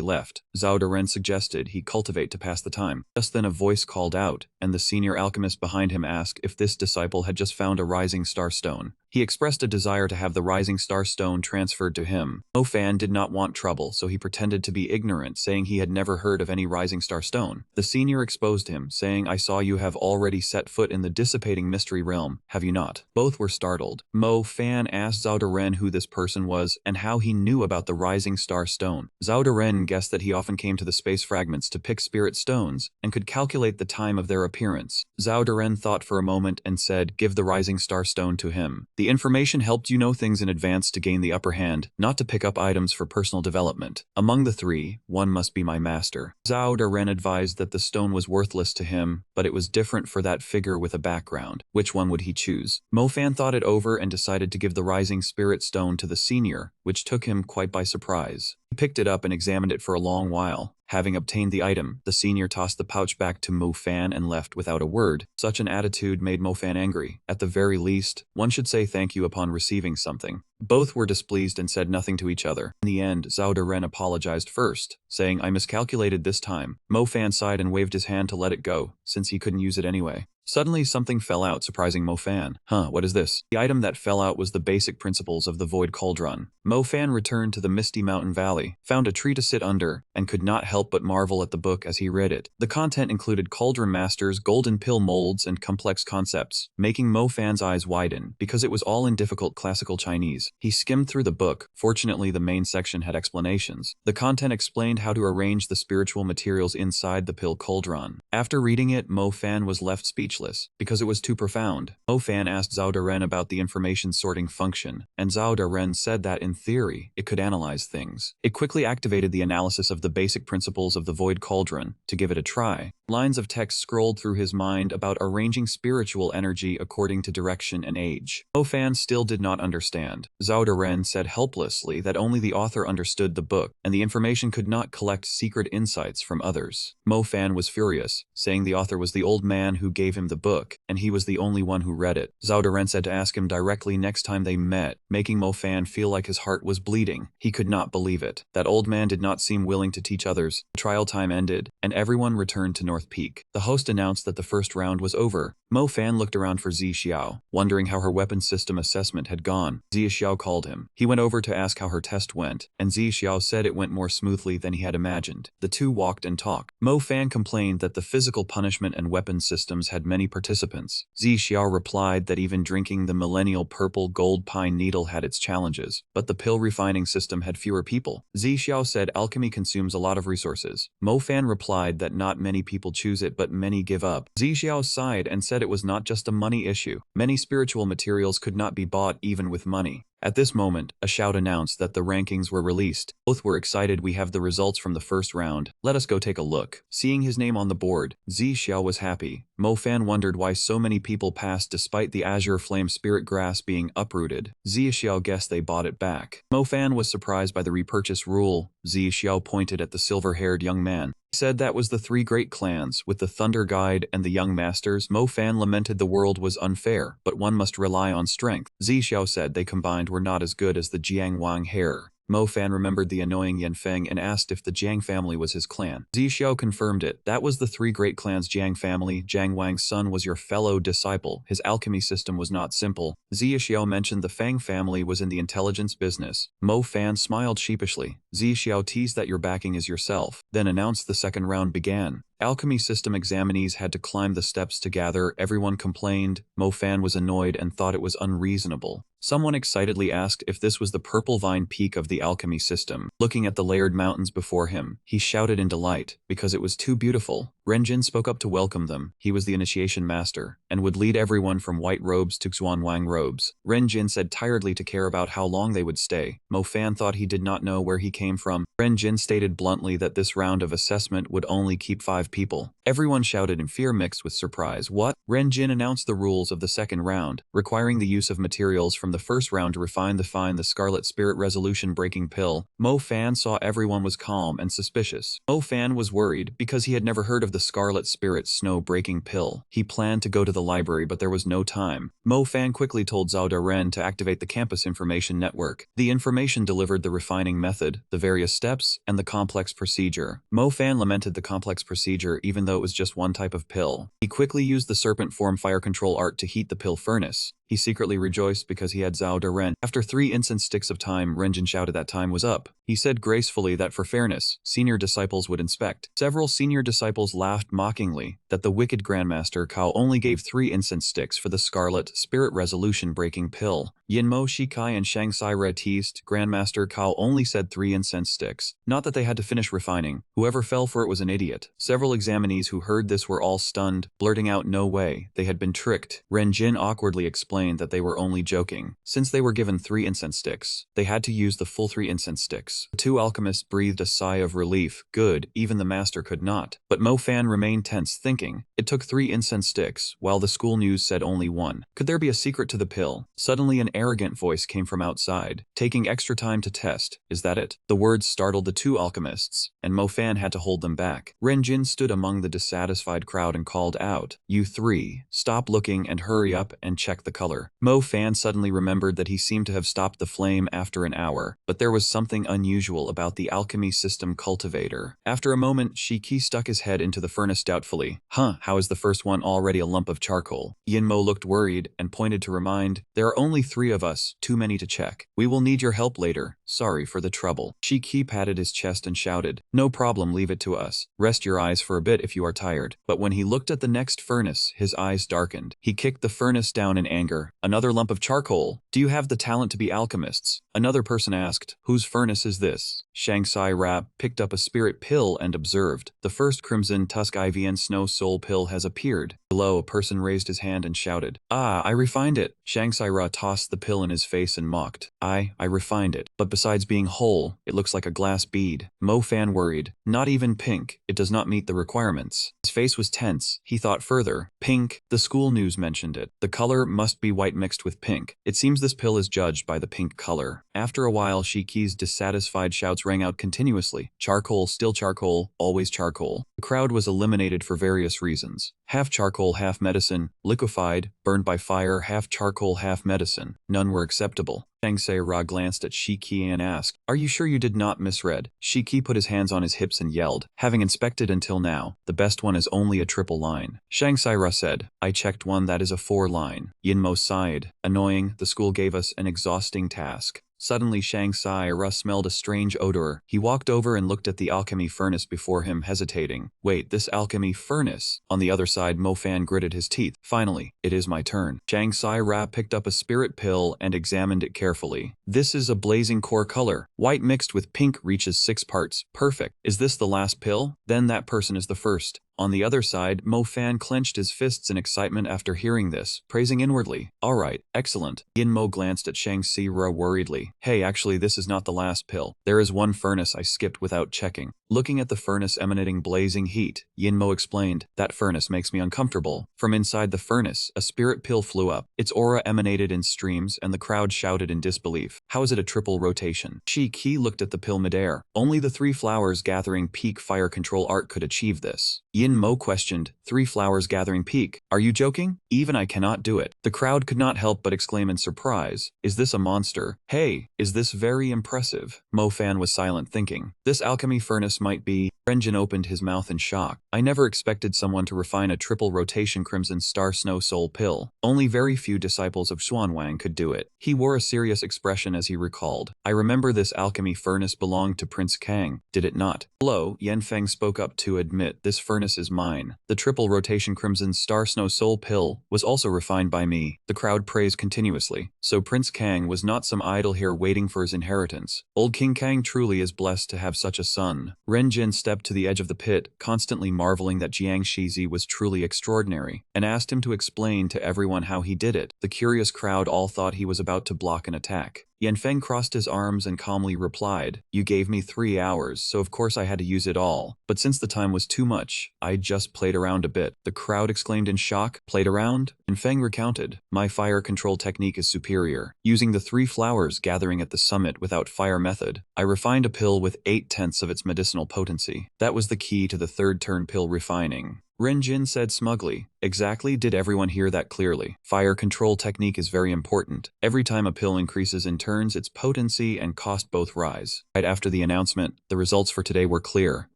left, Zhao Daren suggested he cultivate to pass the time. Just then a voice called out, and the senior alchemist behind him asked if this disciple had just found a Rising Star Stone. He expressed a desire to have the Rising Star Stone transferred to him. Mo Fan did not want trouble, so he pretended to be ignorant, saying he had never heard of any Rising Star Stone. The senior exposed him, saying, "I saw you have already set foot in the dissipating mystery realm, have you not?" Both were startled. Mo Fan asked Zhao Daren who this person was and how he knew about the Rising Star Stone. Zhao Daren guessed that he often came to the space fragments to pick spirit stones and could calculate the time of their appearance. Zhao Daren thought for a moment and said, "Give the Rising Star Stone to him. The information helped you know things in advance to gain the upper hand, not to pick up items for personal development. Among the three, one must be my master." Zhao Daren advised that the stone was worthless to him, but it was different for that figure with a background. Which one would he choose? Mo Fan thought it over and decided to give the Rising Spirit Stone to the senior, which took him quite by surprise. He picked it up and examined it for a long while. Having obtained the item, the senior tossed the pouch back to Mo Fan and left without a word. Such an attitude made Mo Fan angry. At the very least, one should say thank you upon receiving something. Both were displeased and said nothing to each other. In the end, Zhao Daren apologized first, saying, "I miscalculated this time." Mo Fan sighed and waved his hand to let it go, since he couldn't use it anyway. Suddenly something fell out, surprising Mo Fan. What is this? The item that fell out was the basic principles of the Void Cauldron. Mo Fan returned to the misty mountain valley, found a tree to sit under, and could not help but marvel at the book as he read it. The content included cauldron masters, golden pill molds, and complex concepts, making Mo Fan's eyes widen, because it was all in difficult classical Chinese. He skimmed through the book. Fortunately, the main section had explanations. The content explained how to arrange the spiritual materials inside the pill cauldron. After reading it, Mo Fan was left speechless, because it was too profound. Mo Fan asked Zhao Daren about the information sorting function, and Zhao Daren said that in theory, it could analyze things. It quickly activated the analysis of the basic principles of the Void Cauldron. To give it a try, lines of text scrolled through his mind about arranging spiritual energy according to direction and age. Mo Fan still did not understand. Zhao Daren said helplessly that only the author understood the book, and the information could not collect secret insights from others. Mo Fan was furious, saying the author was the old man who gave him the book, and he was the only one who read it. Zhao Daren said to ask him directly next time they met, making Mo Fan feel like his heart was bleeding. He could not believe it. That old man did not seem willing to teach others. The trial time ended, and everyone returned to North Peak. The host announced that the first round was over. Mo Fan looked around for Zi Xiao, wondering how her weapon system assessment had gone. Zi Xiao called him. He went over to ask how her test went, and Zi Xiao said it went more smoothly than he had imagined. The two walked and talked. Mo Fan complained that the physical punishment and weapon systems had many participants. Zi Xiao replied that even drinking the millennial purple gold pine needle had its challenges, but the pill refining system had fewer people. Zi Xiao said alchemy consumes a lot of resources. Mo Fan replied that not many people choose it but many give up. Zi Xiao sighed and said it was not just a money issue. Many spiritual materials could not be bought even with money. At this moment, a shout announced that the rankings were released. Both were excited. "We have the results from the first round. Let us go take a look." Seeing his name on the board, Zi Xiao was happy. Mo Fan wondered why so many people passed despite the azure flame spirit grass being uprooted. Zi Xiao guessed they bought it back. Mo Fan was surprised by the repurchase rule. Zi Xiao pointed at the silver-haired young man. He said that was the three great clans, with the Thunder Guide and the Young Masters. Mo Fan lamented the world was unfair, but one must rely on strength. Zi Xiao said they combined were not as good as the Jiang Wang hair. Mo Fan remembered the annoying Yan Feng and asked if the Jiang family was his clan. Zi Xiao confirmed it. That was the three great clans Jiang family. Jiang Wang's son was your fellow disciple. His alchemy system was not simple. Zi Xiao mentioned the Fang family was in the intelligence business. Mo Fan smiled sheepishly. Zi Xiao teased that your backing is yourself, then announced the second round began. Alchemy system examinees had to climb the steps to gather. Everyone complained. Mo Fan was annoyed and thought it was unreasonable. Someone excitedly asked if this was the purple vine peak of the alchemy system. Looking at the layered mountains before him, he shouted in delight, because it was too beautiful. Renjin spoke up to welcome them. He was the initiation master, and would lead everyone from white robes to Xuanwang robes. Renjin said tiredly to care about how long they would stay. Mo Fan thought he did not know where he came from. Renjin stated bluntly that this round of assessment would only keep 5 people. Everyone shouted in fear mixed with surprise. What? Renjin announced the rules of the second round, requiring the use of materials from the first round to refine the Scarlet Spirit Resolution Breaking Pill. Mo Fan saw everyone was calm and suspicious. Mo Fan was worried because he had never heard of the Scarlet Spirit Snow Breaking Pill. He planned to go to the library, but there was no time. Mo Fan quickly told Zhao Daren to activate the campus information network. The information delivered the refining method, the various steps, and the complex procedure. Mo Fan lamented the complex procedure even though it was just one type of pill. He quickly used the serpent form fire control art to heat the pill furnace. He secretly rejoiced because he had Zhao Daren. After 3 incense sticks of time, Renjin shouted that time was up. He said gracefully that for fairness, senior disciples would inspect. Several senior disciples laughed mockingly that the wicked Grandmaster Cao only gave 3 incense sticks for the Scarlet Spirit Resolution Breaking Pill. Yinmo Shikai and Shangsai Re teased. Grandmaster Cao only said 3 incense sticks. Not that they had to finish refining. Whoever fell for it was an idiot. Several examinees who heard this were all stunned, blurting out no way, they had been tricked. Renjin awkwardly explained that they were only joking. Since they were given 3 incense sticks, they had to use the full 3 incense sticks. The 2 alchemists breathed a sigh of relief. Good, even the master could not. But Mo Fan remained tense, thinking, it took 3 incense sticks, while the school news said only 1. Could there be a secret to the pill? Suddenly an arrogant voice came from outside. Taking extra time to test, is that it? The words startled the 2 alchemists, and Mo Fan had to hold them back. Renjin stood among the dissatisfied crowd and called out, you 3, stop looking and hurry up and check the color. Mo Fan suddenly remembered that he seemed to have stopped the flame after an hour, but there was something unusual about the alchemy system cultivator. After a moment, Shiki stuck his head into the furnace doubtfully. How is the first one already a lump of charcoal? Yinmo looked worried and pointed to remind, there are only 3 of us, too many to check. We will need your help later. Sorry for the trouble. Shiki patted his chest and shouted, no problem, leave it to us. Rest your eyes for a bit if you are tired. But when he looked at the next furnace, his eyes darkened. He kicked the furnace down in anger. Another lump of charcoal. Do you have the talent to be alchemists? Another person asked, whose furnace is this? Shangsai Rap picked up a spirit pill and observed, the first crimson tusk IVN snow soul pill has appeared. Below, a person raised his hand and shouted, I refined it. Shangsai Ra tossed the pill in his face and mocked, I refined it. But besides being whole, it looks like a glass bead. Mo Fan worried, not even pink, it does not meet the requirements. His face was tense. He thought further, pink, the school news mentioned it. The color must be white mixed with pink. It seems this pill is judged by the pink color. After a while, Shiki's dissatisfied shouts rang out continuously. Charcoal, still charcoal, always charcoal. The crowd was eliminated for various reasons. Half charcoal, half medicine, liquefied, burned by fire, half charcoal, half medicine. None were acceptable. Shangsai Ra glanced at Shiki and asked, are you sure you did not misread? Shiki put his hands on his hips and yelled, having inspected until now, the best one is only a triple line. Shangsai Ra said, I checked one that is a 4 line. Yinmo sighed, annoying, the school gave us an exhausting task. Suddenly Shangsai Ra smelled a strange odor. He walked over and looked at the alchemy furnace before him, hesitating. Wait, this alchemy furnace? On the other side, Mo Fan gritted his teeth. Finally, it is my turn. Shangsai Ra picked up a spirit pill and examined it carefully. This is a blazing core color. White mixed with pink reaches 6 parts. Perfect. Is this the last pill? Then that person is the first. On the other side, Mo Fan clenched his fists in excitement after hearing this, praising inwardly. Alright, excellent. Yinmo glanced at Shangsai Ra worriedly. Hey, actually this is not the last pill. There is one furnace I skipped without checking. Looking at the furnace emanating blazing heat, Yinmo explained, that furnace makes me uncomfortable. From inside the furnace, a spirit pill flew up. Its aura emanated in streams and the crowd shouted in disbelief. How is it a triple rotation? Shiki looked at the pill midair. Only the 3 flowers gathering peak fire control art could achieve this. Yinmo questioned, 3 flowers gathering peak. Are you joking? Even I cannot do it. The crowd could not help but exclaim in surprise. Is this a monster? Hey, is this very impressive? Mo Fan was silent thinking. This alchemy furnace might be Renjin opened his mouth in shock. I never expected someone to refine a triple rotation Crimson Star Snow Soul pill. Only very few disciples of Xuanwang could do it. He wore a serious expression as he recalled. I remember this alchemy furnace belonged to Prince Kang, did it not? Hello, Yanfeng spoke up to admit this furnace is mine. The triple rotation Crimson Star Snow Soul pill was also refined by me. The crowd praised continuously. So Prince Kang was not some idle here waiting for his inheritance. Old King Kang truly is blessed to have such a son. Renjin stepped to the edge of the pit, constantly marveling that Jiang Shizi was truly extraordinary, and asked him to explain to everyone how he did it. The curious crowd all thought he was about to block an attack. Yanfeng crossed his arms and calmly replied, "You gave me 3 hours, so of course I had to use it all. But since the time was too much, I just played around a bit." The crowd exclaimed in shock. Played around? Yanfeng recounted, "My fire control technique is superior. Using the 3 flowers gathering at the summit without fire method, I refined a pill with 8/10 of its medicinal potency. That was the key to the third turn pill refining." Renjin said smugly. Exactly, did everyone hear that clearly? Fire control technique is very important. Every time a pill increases in turns, its potency and cost both rise. Right after the announcement, the results for today were clear.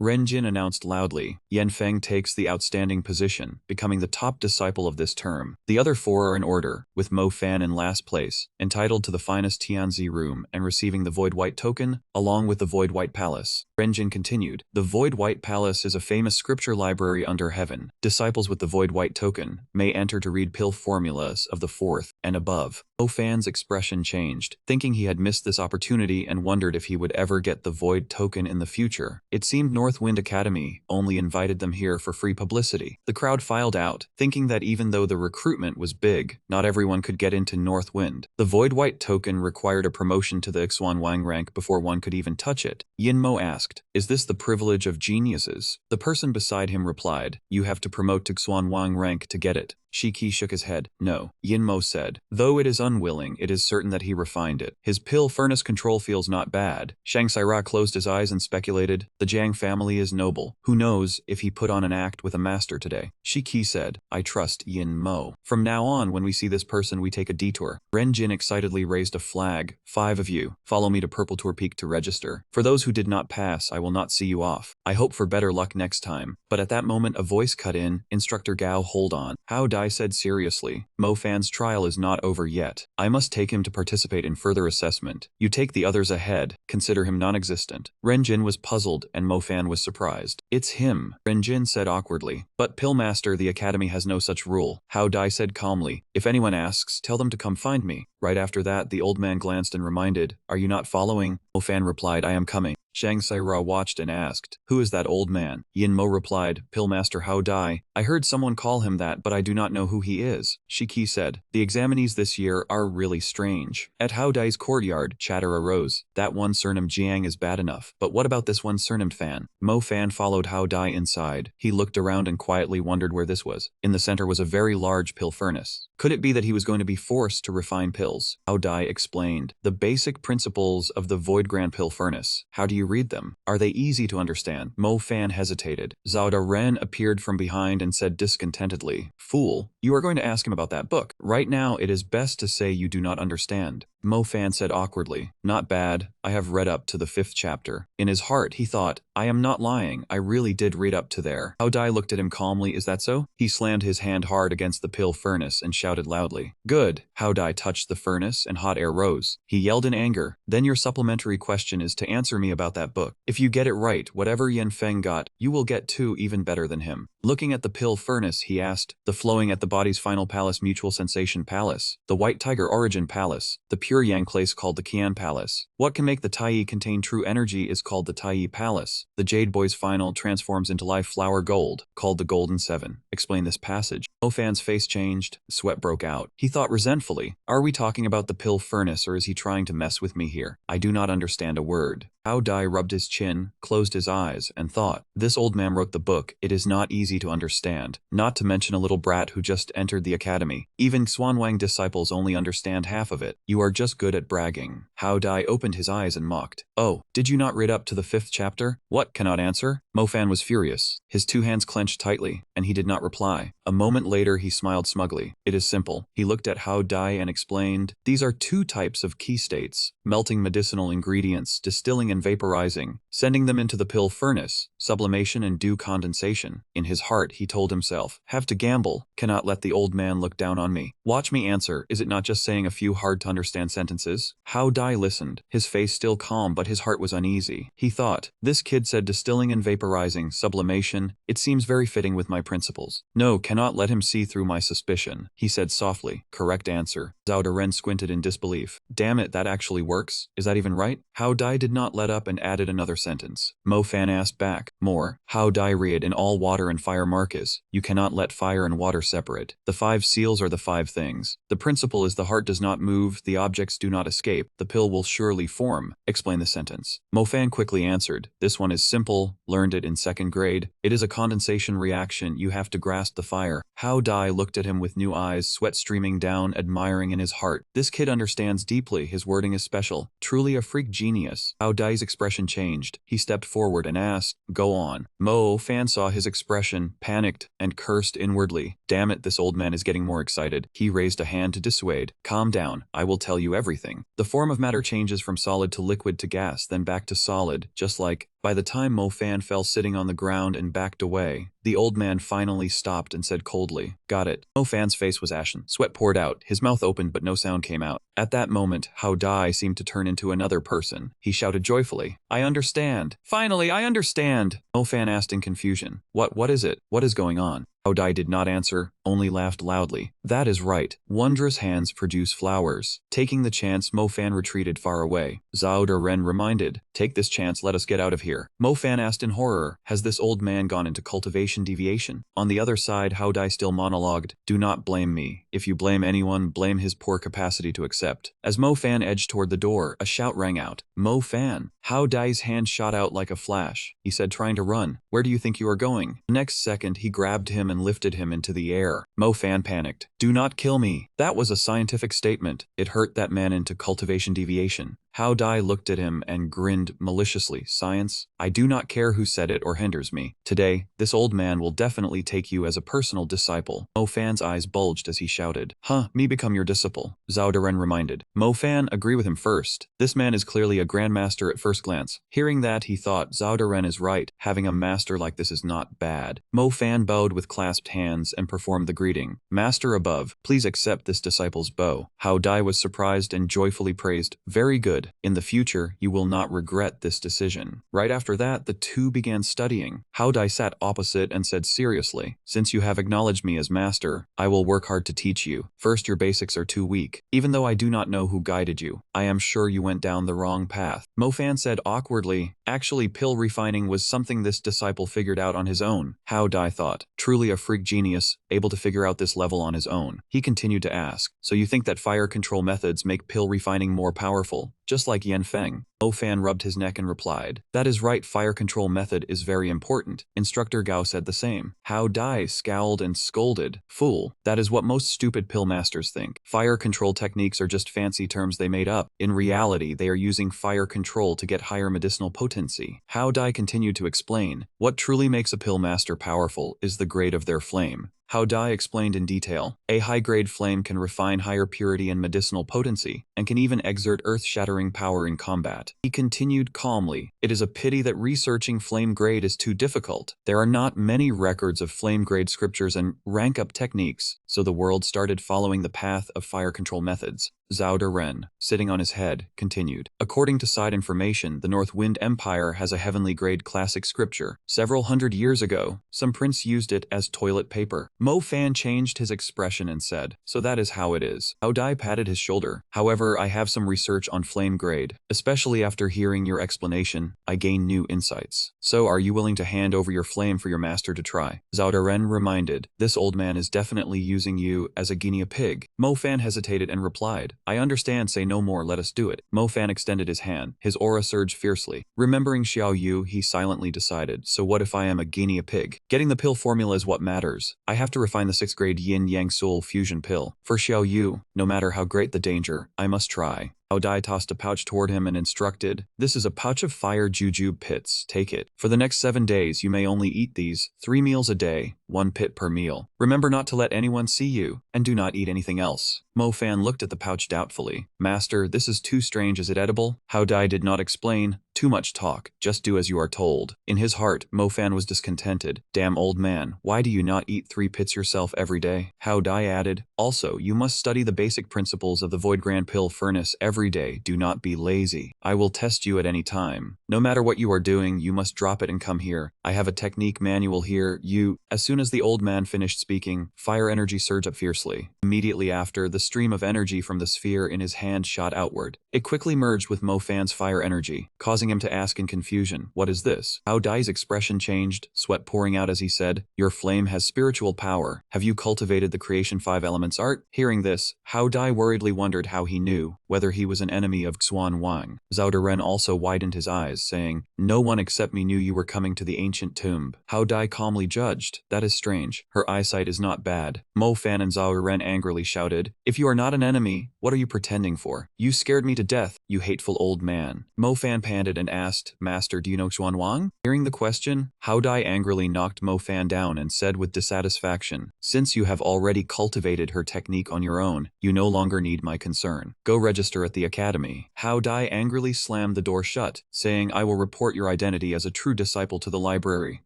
Renjin announced loudly, Yanfeng takes the outstanding position, becoming the top disciple of this term. The other 4 are in order, with Mo Fan in last place, entitled to the finest Tianzi room and receiving the Void White token, along with the Void White Palace. Renjin continued, the Void White Palace is a famous scripture library under heaven. Disciples with the Void White token may enter to read pill formulas of the 4th and above. Mo Fan's expression changed, thinking he had missed this opportunity and wondered if he would ever get the Void token in the future. It seemed Northwind Academy only invited them here for free publicity. The crowd filed out, thinking that even though the recruitment was big, not everyone could get into Northwind. The Void White token required a promotion to the Xuanwang rank before one could even touch it. Yinmo asked, "Is this the privilege of geniuses?" The person beside him replied, "You have to promote to Xuanwang rank to get it." Shiki shook his head. "No," Yinmo said. "Though it is unwilling, it is certain that he refined it. His pill furnace control feels not bad." Shang Saira closed his eyes and speculated, "The Jiang family is noble. Who knows if he put on an act with a master today?" Shiki said, "I trust Yinmo. From now on, when we see this person, we take a detour." Renjin excitedly raised a flag. "5 of you, follow me to Purple Tour Peak to register. For those who did not pass, I will not see you off. I hope for better luck next time." But at that moment, a voice cut in, "Instructor Gao, hold on." Hao Dai said seriously, "Mo Fan's trial is not over yet. I must take him to participate in further assessment. You take the others ahead, consider him non-existent." Renjin was puzzled and Mo Fan was surprised. "It's him," Renjin said awkwardly. "But Pillmaster, the academy has no such rule." Hao Dai said calmly, "If anyone asks, tell them to come find me." Right after that, the old man glanced and reminded, "Are you not following?" Mo Fan replied, "I am coming." Shang Saira watched and asked, "Who is that old man?" Yinmo replied, "Pillmaster Hao Dai. I heard someone call him that, but I do not know who he is." Shiki said, "The examinees this year are really strange." At Hao Dai's courtyard, chatter arose. "That one surnamed Jiang is bad enough, but what about this one surnamed Fan?" Mo Fan followed Hao Dai inside. He looked around and quietly wondered where this was. In the center was a very large pill furnace. Could it be that he was going to be forced to refine pills? Hao Dai explained, "The basic principles of the Void Grand Pill Furnace. How do you read them? Are they easy to understand?" Mo Fan hesitated. Zhao Da Ren appeared from behind and said discontentedly, "Fool, you are going to ask him about that book. Right now it is best to say you do not understand." Mo Fan said awkwardly, "Not bad. I have read up to the 5th chapter." In his heart, he thought, "I am not lying. I really did read up to there." Hao Dai looked at him calmly. "Is that so?" He slammed his hand hard against the pill furnace and shouted loudly. "Good." Hao Dai touched the furnace and hot air rose. He yelled in anger, "Then your supplementary question is to answer me about that book. If you get it right, whatever Yanfeng got, you will get 2 even better than him." Looking at the pill furnace, he asked, "The flowing at the body's final palace mutual sensation palace, the white tiger origin palace, the pure yang place called the Qian palace. What can make the Tai contain true energy is called the Tai palace. The jade boy's final transforms into live flower gold, called the golden 7. Explain this passage." Mo Fan's face changed, sweat broke out. He thought resentfully, "Are we talking about the pill furnace or is he trying to mess with me here? I do not understand a word." Hao Dai rubbed his chin, closed his eyes, and thought, "This old man wrote the book. It is not easy to understand. Not to mention a little brat who just entered the academy. Even King Xuanwang disciples only understand half of it. You are just good at bragging. Hao Dai opened his eyes and mocked. Oh, did you not read up to the 5th chapter? What, cannot answer? Mo Fan was furious. His 2 hands clenched tightly, and he did not reply. A moment later he smiled smugly. It is simple. He looked at Hao Dai and explained, these are 2 types of key states: melting medicinal ingredients, distilling and vaporizing, sending them into the pill furnace, sublimation and dew condensation. In his heart he told himself, have to gamble, cannot let the old man look down on me. Watch me answer, is it not just saying a few hard-to-understand sentences? Hao Dai listened, his face still calm but his heart was uneasy. He thought, this kid said distilling and vaporizing, sublimation, it seems very fitting with my principles. No, cannot let him see through my suspicion, he said softly. Correct answer. Zhao Daren squinted in disbelief. Damn it, that actually works? Is that even right? Hao Dai did not let up and added another sentence. Mo Fan asked back, more. Hao Dai read, in all water and fire markers, you cannot let fire and water separate. The 5 seals are the 5 things. The principle is the heart does not move, the objects do not escape, the pill will surely form. Explain the sentence. Mo Fan quickly answered, this one is simple, learned it in 2nd grade. It is a condensation reaction, you have to grasp the fire. Hao Dai looked at him with new eyes, sweat streaming down, admiring in his heart. This kid understands deeply, his wording is special. Truly a freak genius. Hao Dai's expression changed. He stepped forward and asked, go on. Mo Fan saw his expression, panicked, and cursed inwardly. Damn it, this old man is getting more excited. He raised a hand to dissuade. Calm down, I will tell you everything. The form of matter changes from solid to liquid to gas, then back to solid, just like. By the time Mo Fan fell sitting on the ground and backed away, the old man finally stopped and said coldly, got it. Mo Fan's face was ashen. Sweat poured out, his mouth opened but no sound came out. At that moment, Hao Dai seemed to turn into another person. He shouted joyfully, I understand. Finally, I understand. Mo Fan asked in confusion, what is it? What is going on? Hao Dai did not answer, only laughed loudly. That is right. Wondrous hands produce flowers. Taking the chance, Mo Fan retreated far away. Zhao Daren reminded, take this chance, let us get out of here. Mo Fan asked in horror, has this old man gone into cultivation deviation? On the other side, Hao Dai still monologued, do not blame me. If you blame anyone, blame his poor capacity to accept. As Mo Fan edged toward the door, a shout rang out. Mo Fan! Hao Dai's hand shot out like a flash. He said, trying to run, where do you think you are going? The next second, he grabbed him and lifted him into the air. Mo Fan panicked. Do not kill me. That was a scientific statement. It hurt that man into cultivation deviation. Hao Dai looked at him and grinned maliciously. Science? I do not care who said it or hinders me. Today, this old man will definitely take you as a personal disciple. Mo Fan's eyes bulged as he shouted. Huh, me become your disciple, Zhao Daren reminded. Mo Fan, agree with him first. This man is clearly a grandmaster at first glance. Hearing that, he thought, Zhao Daren is right. Having a master like this is not bad. Mo Fan bowed with clasped hands and performed the greeting. Master above, please accept this disciple's bow. Hao Dai was surprised and joyfully praised. Very good. In the future, you will not regret this decision. Right after that, the two began studying. Hao Dai sat opposite and said seriously, since you have acknowledged me as master, I will work hard to teach you. First, your basics are too weak. Even though I do not know who guided you, I am sure you went down the wrong path. Mo Fan said awkwardly, actually pill refining was something this disciple figured out on his own. Hao Dai thought, truly a freak genius, able to figure out this level on his own. He continued to ask, so you think that fire control methods make pill refining more powerful? Just like Yan Feng. Mo Fan rubbed his neck and replied, that is right, fire control method is very important. Instructor Gao said the same. Hao Dai scowled and scolded. Fool, that is what most stupid pill masters think. Fire control techniques are just fancy terms they made up. In reality, they are using fire control to get higher medicinal potency. Hao Dai continued to explain, what truly makes a pill master powerful is the grade of their flame. Hao Dai explained in detail, a high-grade flame can refine higher purity and medicinal potency, and can even exert earth-shattering power in combat. He continued calmly, it is a pity that researching flame grade is too difficult. There are not many records of flame grade scriptures and rank-up techniques, so the world started following the path of fire control methods. Zhao Daren, sitting on his head, continued. According to side information, the North Wind Empire has a heavenly grade classic scripture. Several hundred years ago, some prince used it as toilet paper. Mo Fan changed his expression and said, so that is how it is. Hao Dai patted his shoulder. However, I have some research on flame grade. Especially after hearing your explanation, I gain new insights. So are you willing to hand over your flame for your master to try? Zhao Daren reminded, this old man is definitely using you as a guinea pig. Mo Fan hesitated and replied, I understand, say no more, let us do it. Mo Fan extended his hand, his aura surged fiercely. Remembering Xiao Yu, he silently decided, so what if I am a guinea pig? Getting the pill formula is what matters. I have to refine the 6th grade Yin Yang Soul fusion pill. For Xiao Yu, no matter how great the danger, I must try. Xiao Dai tossed a pouch toward him and instructed, "This is a pouch of fire jujube pits. Take it. For the next 7 days, you may only eat these, 3 meals a day, 1 pit per meal. Remember not to let anyone see you, and do not eat anything else." Mo Fan looked at the pouch doubtfully. "Master, this is too strange. Is it edible?" Xiao Dai did not explain. "Too much talk. Just do as you are told." In his heart, Mo Fan was discontented. "Damn old man, why do you not eat 3 pits yourself every day?" Xiao Dai added, "Also, you must study the basic principles of the Void Grand Pill Furnace every day. Do not be lazy. I will test you at any time. No matter what you are doing, you must drop it and come here. I have a technique manual here. You..." As soon as the old man finished speaking, fire energy surged up fiercely. Immediately after, the stream of energy from the sphere in his hand shot outward. It quickly merged with Mo Fan's fire energy, causing him to ask in confusion, "What is this?" Xiao Dai's expression changed, sweat pouring out as he said, "Your flame has spiritual power. Have you cultivated the Creation 5 Elements art?" Hearing this, Xiao Dai worriedly wondered how he knew, whether he was an enemy of Xuan Wang. Zhao Daren also widened his eyes, saying, "No one except me knew you were coming to the ancient tomb." Xiao Dai calmly judged, "That is strange. Her eyesight is not bad." Mo Fan and Zhao Daren angrily shouted, "If you are not an enemy, what are you pretending for? You scared me to death, you hateful old man." Mo Fan panted and asked, "Master, do you know Xuan Wang?" Hearing the question, Xiao Dai angrily knocked Mo Fan down and said with dissatisfaction, "Since you have already cultivated her technique on your own, you no longer need my concern. Go register at the academy." Xiao Dai angrily slammed the door shut, saying, "I will report your identity as a true disciple to the library."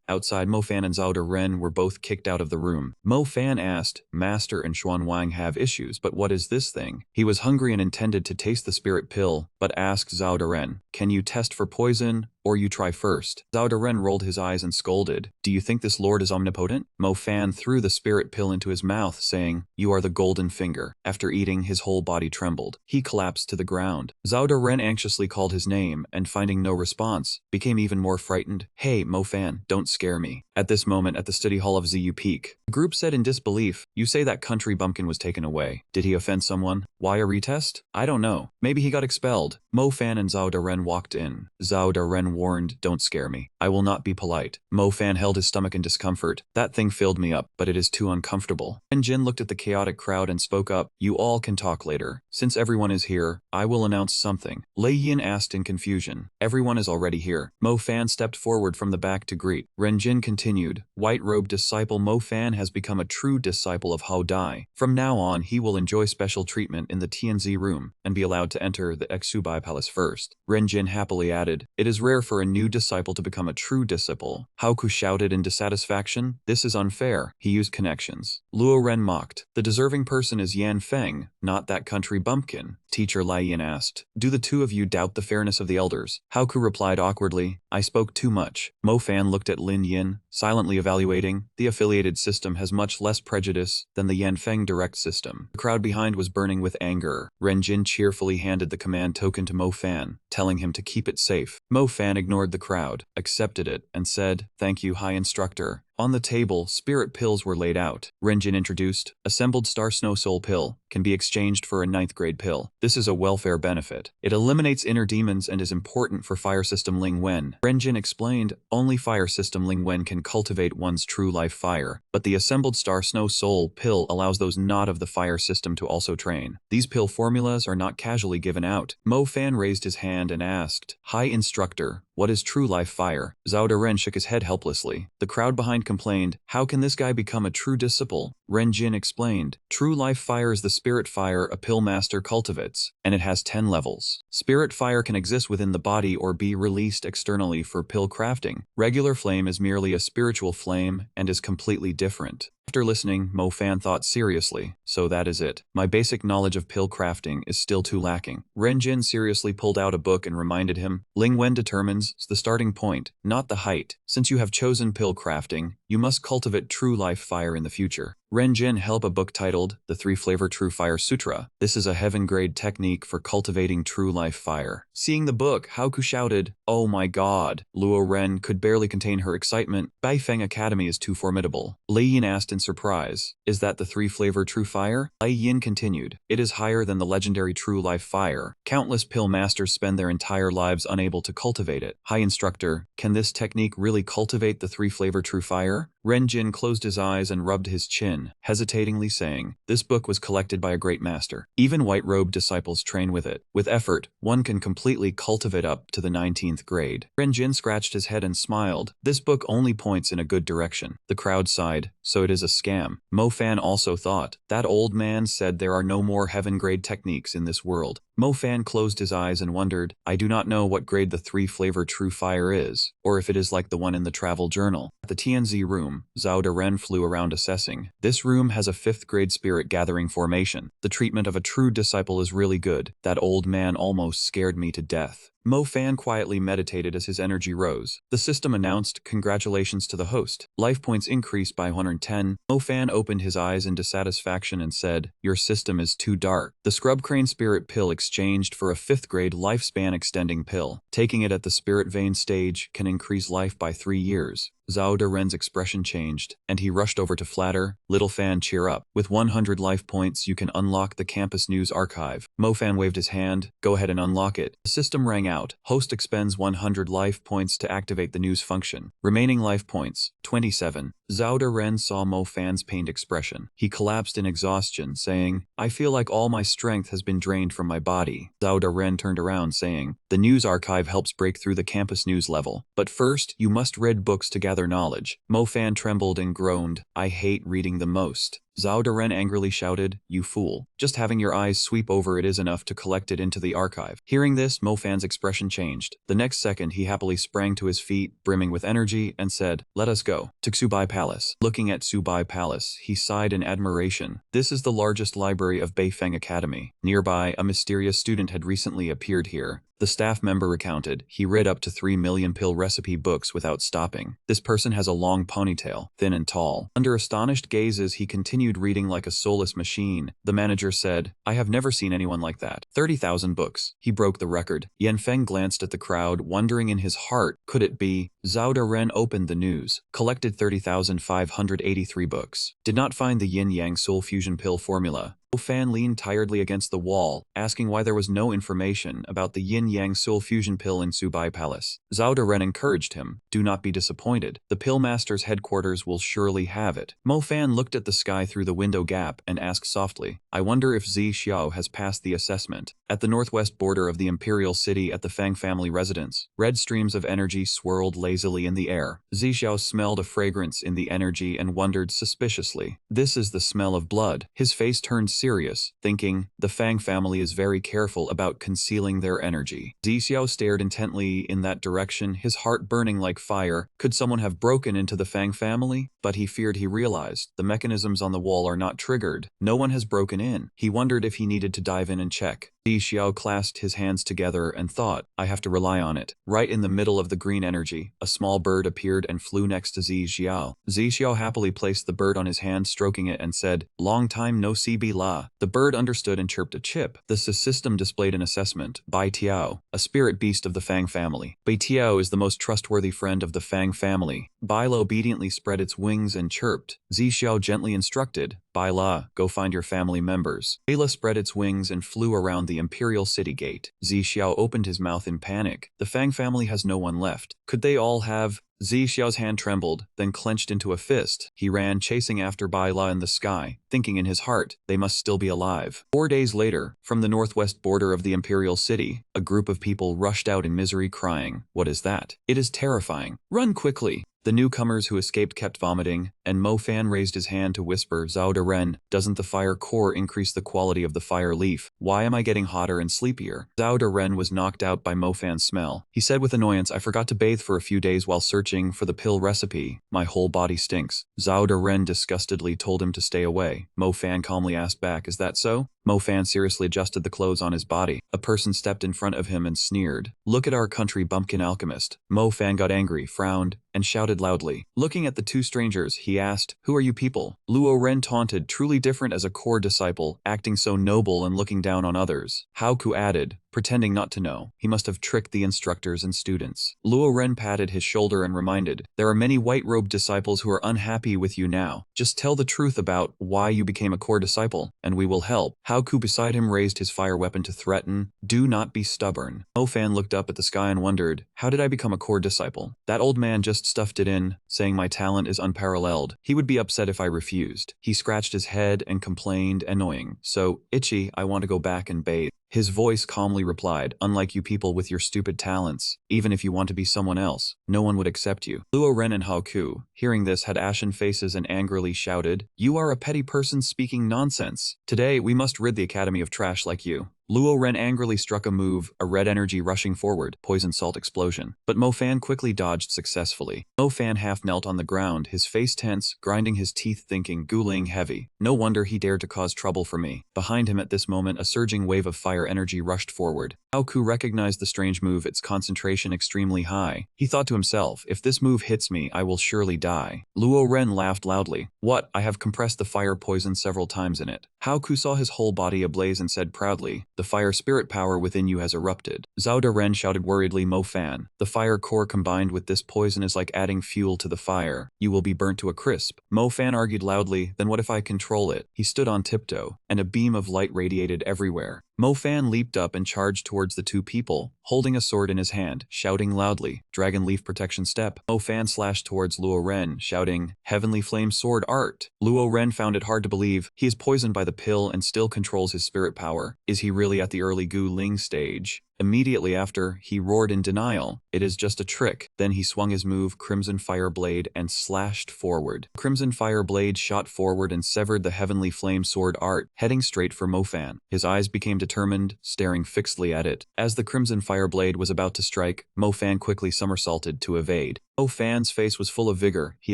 Outside, Mo Fan and Zhao Daren were both kicked out of the room. Mo Fan asked, "Master and Xuan Wang have issues, but what is this thing?" He was hungry and intended to taste the spirit pill, but asked Zhao Daren, "Can you test for poison? Or you try first." Zhao Daren rolled his eyes and scolded, "Do you think this lord is omnipotent?" Mo Fan threw the spirit pill into his mouth, saying, "You are the golden finger." After eating, his whole body trembled. He collapsed to the ground. Zhao Daren anxiously called his name, and finding no response, became even more frightened. "Hey, Mo Fan, don't scare me." At this moment, at the study hall of ZU Peak, the group said in disbelief, "You say that country bumpkin was taken away. Did he offend someone? Why a retest? I don't know. Maybe he got expelled." Mo Fan and Zhao Daren walked in. Zhao Daren warned, "Don't scare me. I will not be polite." Mo Fan held his stomach in discomfort. "That thing filled me up, but it is too uncomfortable." Ren Jin looked at the chaotic crowd and spoke up, "You all can talk later. Since everyone is here, I will announce something." Lei Yin asked in confusion, "Everyone is already here." Mo Fan stepped forward from the back to greet. Ren Jin continued, "White-robed disciple Mo Fan has become a true disciple of Hao Dai. From now on, he will enjoy special treatment in the TNZ room, and be allowed to enter the Exubai Palace first." Ren Jin happily added, "It is rare for a new disciple to become a true disciple." Haoku shouted in dissatisfaction, "This is unfair." He used connections. Luo Ren mocked, "The deserving person is Yan Feng, not that country bumpkin." Teacher Lai Yin asked, "Do the two of you doubt the fairness of the elders?" Haoku replied awkwardly, "I spoke too much." Mo Fan looked at Lin Yin, silently evaluating, "The affiliated system has much less prejudice than the Yan Feng direct system." The crowd behind was burning with anger. Ren Jin cheerfully handed the command token to Mo Fan, telling him to keep it safe. Mo Fan ignored the crowd, accepted it, and said, "Thank you, High Instructor." On the table, spirit pills were laid out. Ren Jin introduced, "Assembled Star Snow Soul pill can be exchanged for a 9th grade pill. This is a welfare benefit. It eliminates inner demons and is important for Fire System Ling Wen." Ren Jin explained, "Only Fire System Ling Wen can cultivate one's true life fire, but the Assembled Star Snow Soul pill allows those not of the fire system to also train. These pill formulas are not casually given out." Mo Fan raised his hand and asked, "High Instructor, what is true life fire?" Zhao Daren shook his head helplessly. The crowd behind complained, "How can this guy become a true disciple?" Ren Jin explained, "True life fire is the spirit fire a pill master cultivates, and it has 10 levels. Spirit fire can exist within the body or be released externally for pill crafting. Regular flame is merely a spiritual flame and is completely different." After listening, Mo Fan thought seriously, "So that is it. My basic knowledge of pill crafting is still too lacking." Ren Jin seriously pulled out a book and reminded him, "Ling Wen determines the starting point, not the height. Since you have chosen pill crafting, you must cultivate true life fire in the future. Ren Jin held a book titled The Three Flavor True Fire Sutra. This is a heaven-grade technique for cultivating true life fire. Seeing the book, Haoku shouted, "Oh my god!" Luo Ren could barely contain her excitement. Baifeng Academy is too formidable. Lei Yin asked in surprise, "Is that the Three Flavor True Fire?" Lei Yin continued, "It is higher than the legendary True Life Fire. Countless pill masters spend their entire lives unable to cultivate it. High instructor, can this technique really cultivate the Three Flavor True Fire?" Ren Jin closed his eyes and rubbed his chin, hesitatingly saying, "This book was collected by a great master. Even white-robed disciples train with it. With effort, one can completely cultivate up to the 19th grade." Ren Jin scratched his head and smiled. This book only points in a good direction. The crowd sighed, "So it is a scam." Mo Fan also thought, "That old man said there are no more heaven-grade techniques in this world." Mo Fan closed his eyes and wondered, "I do not know what grade the three-flavor true fire is, or if it is like the one in the travel journal." At the TNZ room, Zhao Deren flew around assessing. "This room has a 5th grade spirit gathering formation. The treatment of a true disciple is really good. That old man almost scared me to death." Mo Fan quietly meditated as his energy rose. The system announced, "Congratulations to the host. Life points increased by 110. Mo Fan opened his eyes in dissatisfaction and said, "Your system is too dark." The Scrub Crane Spirit Pill exchanged for a 5th grade lifespan extending pill. Taking it at the Spirit Vein stage can increase life by 3 years. Zhao Deren's expression changed, and he rushed over to flatter, "Little Fan, cheer up. With 100 life points you can unlock the campus news archive." Mo Fan waved his hand, "Go ahead and unlock it." The system rang out. Host expends 100 life points to activate the news function. Remaining life points, 27. Zhao Deren saw Mo Fan's pained expression. He collapsed in exhaustion, saying, "I feel like all my strength has been drained from my body." Zhao Deren turned around, saying, "The news archive helps break through the campus news level. But first, you must read books to gather knowledge." Mo Fan trembled and groaned, "I hate reading the most." Zhao Deren angrily shouted, "You fool. Just having your eyes sweep over it is enough to collect it into the archive." Hearing this, Mo Fan's expression changed. The next second, he happily sprang to his feet, brimming with energy, and said, "Let us go." To Xubai Palace. Looking at Xubai Palace, he sighed in admiration. This is the largest library of Beifeng Academy. Nearby, a mysterious student had recently appeared here. The staff member recounted, he read up to 3 million pill recipe books without stopping. This person has a long ponytail, thin and tall. Under astonished gazes, he continued reading like a soulless machine. The manager said, "I have never seen anyone like that. 30,000 books." He broke the record. Yan Feng glanced at the crowd, wondering in his heart, could it be? Zhao Deren opened the news. Collected 30,583 books. Did not find the yin-yang soul fusion pill formula. Mo Fan leaned tiredly against the wall, asking why there was no information about the yin-yang soul fusion pill in Xubai Palace. Zhao Deren encouraged him, "Do not be disappointed. The pill master's headquarters will surely have it." Mo Fan looked at the sky through the window gap and asked softly, "I wonder if Zi Xiao has passed the assessment." At the northwest border of the imperial city at the Fang family residence, red streams of energy swirled lazily in the air. Zi Xiao smelled a fragrance in the energy and wondered suspiciously. "This is the smell of blood." His face turned serious, thinking, the Fang family is very careful about concealing their energy. Zi Xiao stared intently in that direction, his heart burning like fire. Could someone have broken into the Fang family? But he feared he realized, the mechanisms on the wall are not triggered. No one has broken in. He wondered if he needed to dive in and check. Zi Xiao clasped his hands together and thought, "I have to rely on it." Right in the middle of the green energy, a small bird appeared and flew next to Zi Xiao. Zi Xiao happily placed the bird on his hand, stroking it, and said, "Long time no see, Bila." The bird understood and chirped a chip. The system displayed an assessment. Bai Tiao, a spirit beast of the Fang family. Bai Tiao is the most trustworthy friend of the Fang family. Bai La obediently spread its wings and chirped. Zi Xiao gently instructed, "Bai La, go find your family members." Bai La spread its wings and flew around the imperial city gate. Zi Xiao opened his mouth in panic. The Fang family has no one left. Could they all have? Zi Xiao's hand trembled, then clenched into a fist. He ran, chasing after Bai La in the sky, thinking in his heart, they must still be alive. 4 days later, from the northwest border of the imperial city, a group of people rushed out in misery crying, "What is that? It is terrifying. Run quickly." The newcomers who escaped kept vomiting, and Mo Fan raised his hand to whisper, "Zhao Deren, doesn't the fire core increase the quality of the fire leaf? Why am I getting hotter and sleepier?" Zhao Deren was knocked out by Mo Fan's smell. He said with annoyance, "I forgot to bathe for a few days while searching for the pill recipe. My whole body stinks." Zhao Deren disgustedly told him to stay away. Mo Fan calmly asked back, "Is that so?" Mo Fan seriously adjusted the clothes on his body. A person stepped in front of him and sneered, "Look at our country bumpkin alchemist." Mo Fan got angry, frowned, and shouted loudly. Looking at the two strangers, he asked, "Who are you people?" Luo Ren taunted, truly different as a core disciple, acting so noble and looking down on others. Hao Ku added, pretending not to know. He must have tricked the instructors and students. Luo Ren patted his shoulder and reminded, "There are many white-robed disciples who are unhappy with you now. Just tell the truth about why you became a core disciple, and we will help." Hao Ku beside him raised his fire weapon to threaten, "Do not be stubborn." Mo Fan looked up at the sky and wondered, how did I become a core disciple? That old man just stuffed it in, saying my talent is unparalleled. He would be upset if I refused. He scratched his head and complained, annoying. "So, itchy, I want to go back and bathe." His voice calmly replied, "Unlike you people with your stupid talents, even if you want to be someone else, no one would accept you." Luo Ren and Hao Ku, hearing this, had ashen faces and angrily shouted, "You are a petty person speaking nonsense. Today, we must rid the academy of trash like you." Luo Ren angrily struck a move, a red energy rushing forward, poison salt explosion. But Mo Fan quickly dodged successfully. Mo Fan half knelt on the ground, his face tense, grinding his teeth thinking, "Guling heavy. No wonder he dared to cause trouble for me." Behind him at this moment, a surging wave of fire energy rushed forward. Hao Ku recognized the strange move, its concentration extremely high. He thought to himself, if this move hits me, I will surely die. Luo Ren laughed loudly. "What? I have compressed the fire poison several times in it." Hao Ku saw his whole body ablaze and said proudly, "The fire spirit power within you has erupted." Zhao Ren shouted worriedly, "Mo Fan, the fire core combined with this poison is like adding fuel to the fire. You will be burnt to a crisp." Mo Fan argued loudly, "Then what if I control it?" He stood on tiptoe, and a beam of light radiated everywhere. Mo Fan leaped up and charged towards the two people, holding a sword in his hand, shouting loudly, "Dragon Leaf Protection Step." Mo Fan slashed towards Luo Ren, shouting, "Heavenly Flame Sword Art." Luo Ren found it hard to believe. He is poisoned by the pill and still controls his spirit power. Is he really at the early Gu Ling stage? Immediately after, he roared in denial, "It is just a trick." Then he swung his move, Crimson Fire Blade, and slashed forward. Crimson Fire Blade shot forward and severed the Heavenly Flame Sword Art, heading straight for Mo Fan. His eyes became determined, staring fixedly at it. As the Crimson Fire Blade was about to strike, Mo Fan quickly somersaulted to evade. Mo Fan's face was full of vigor. He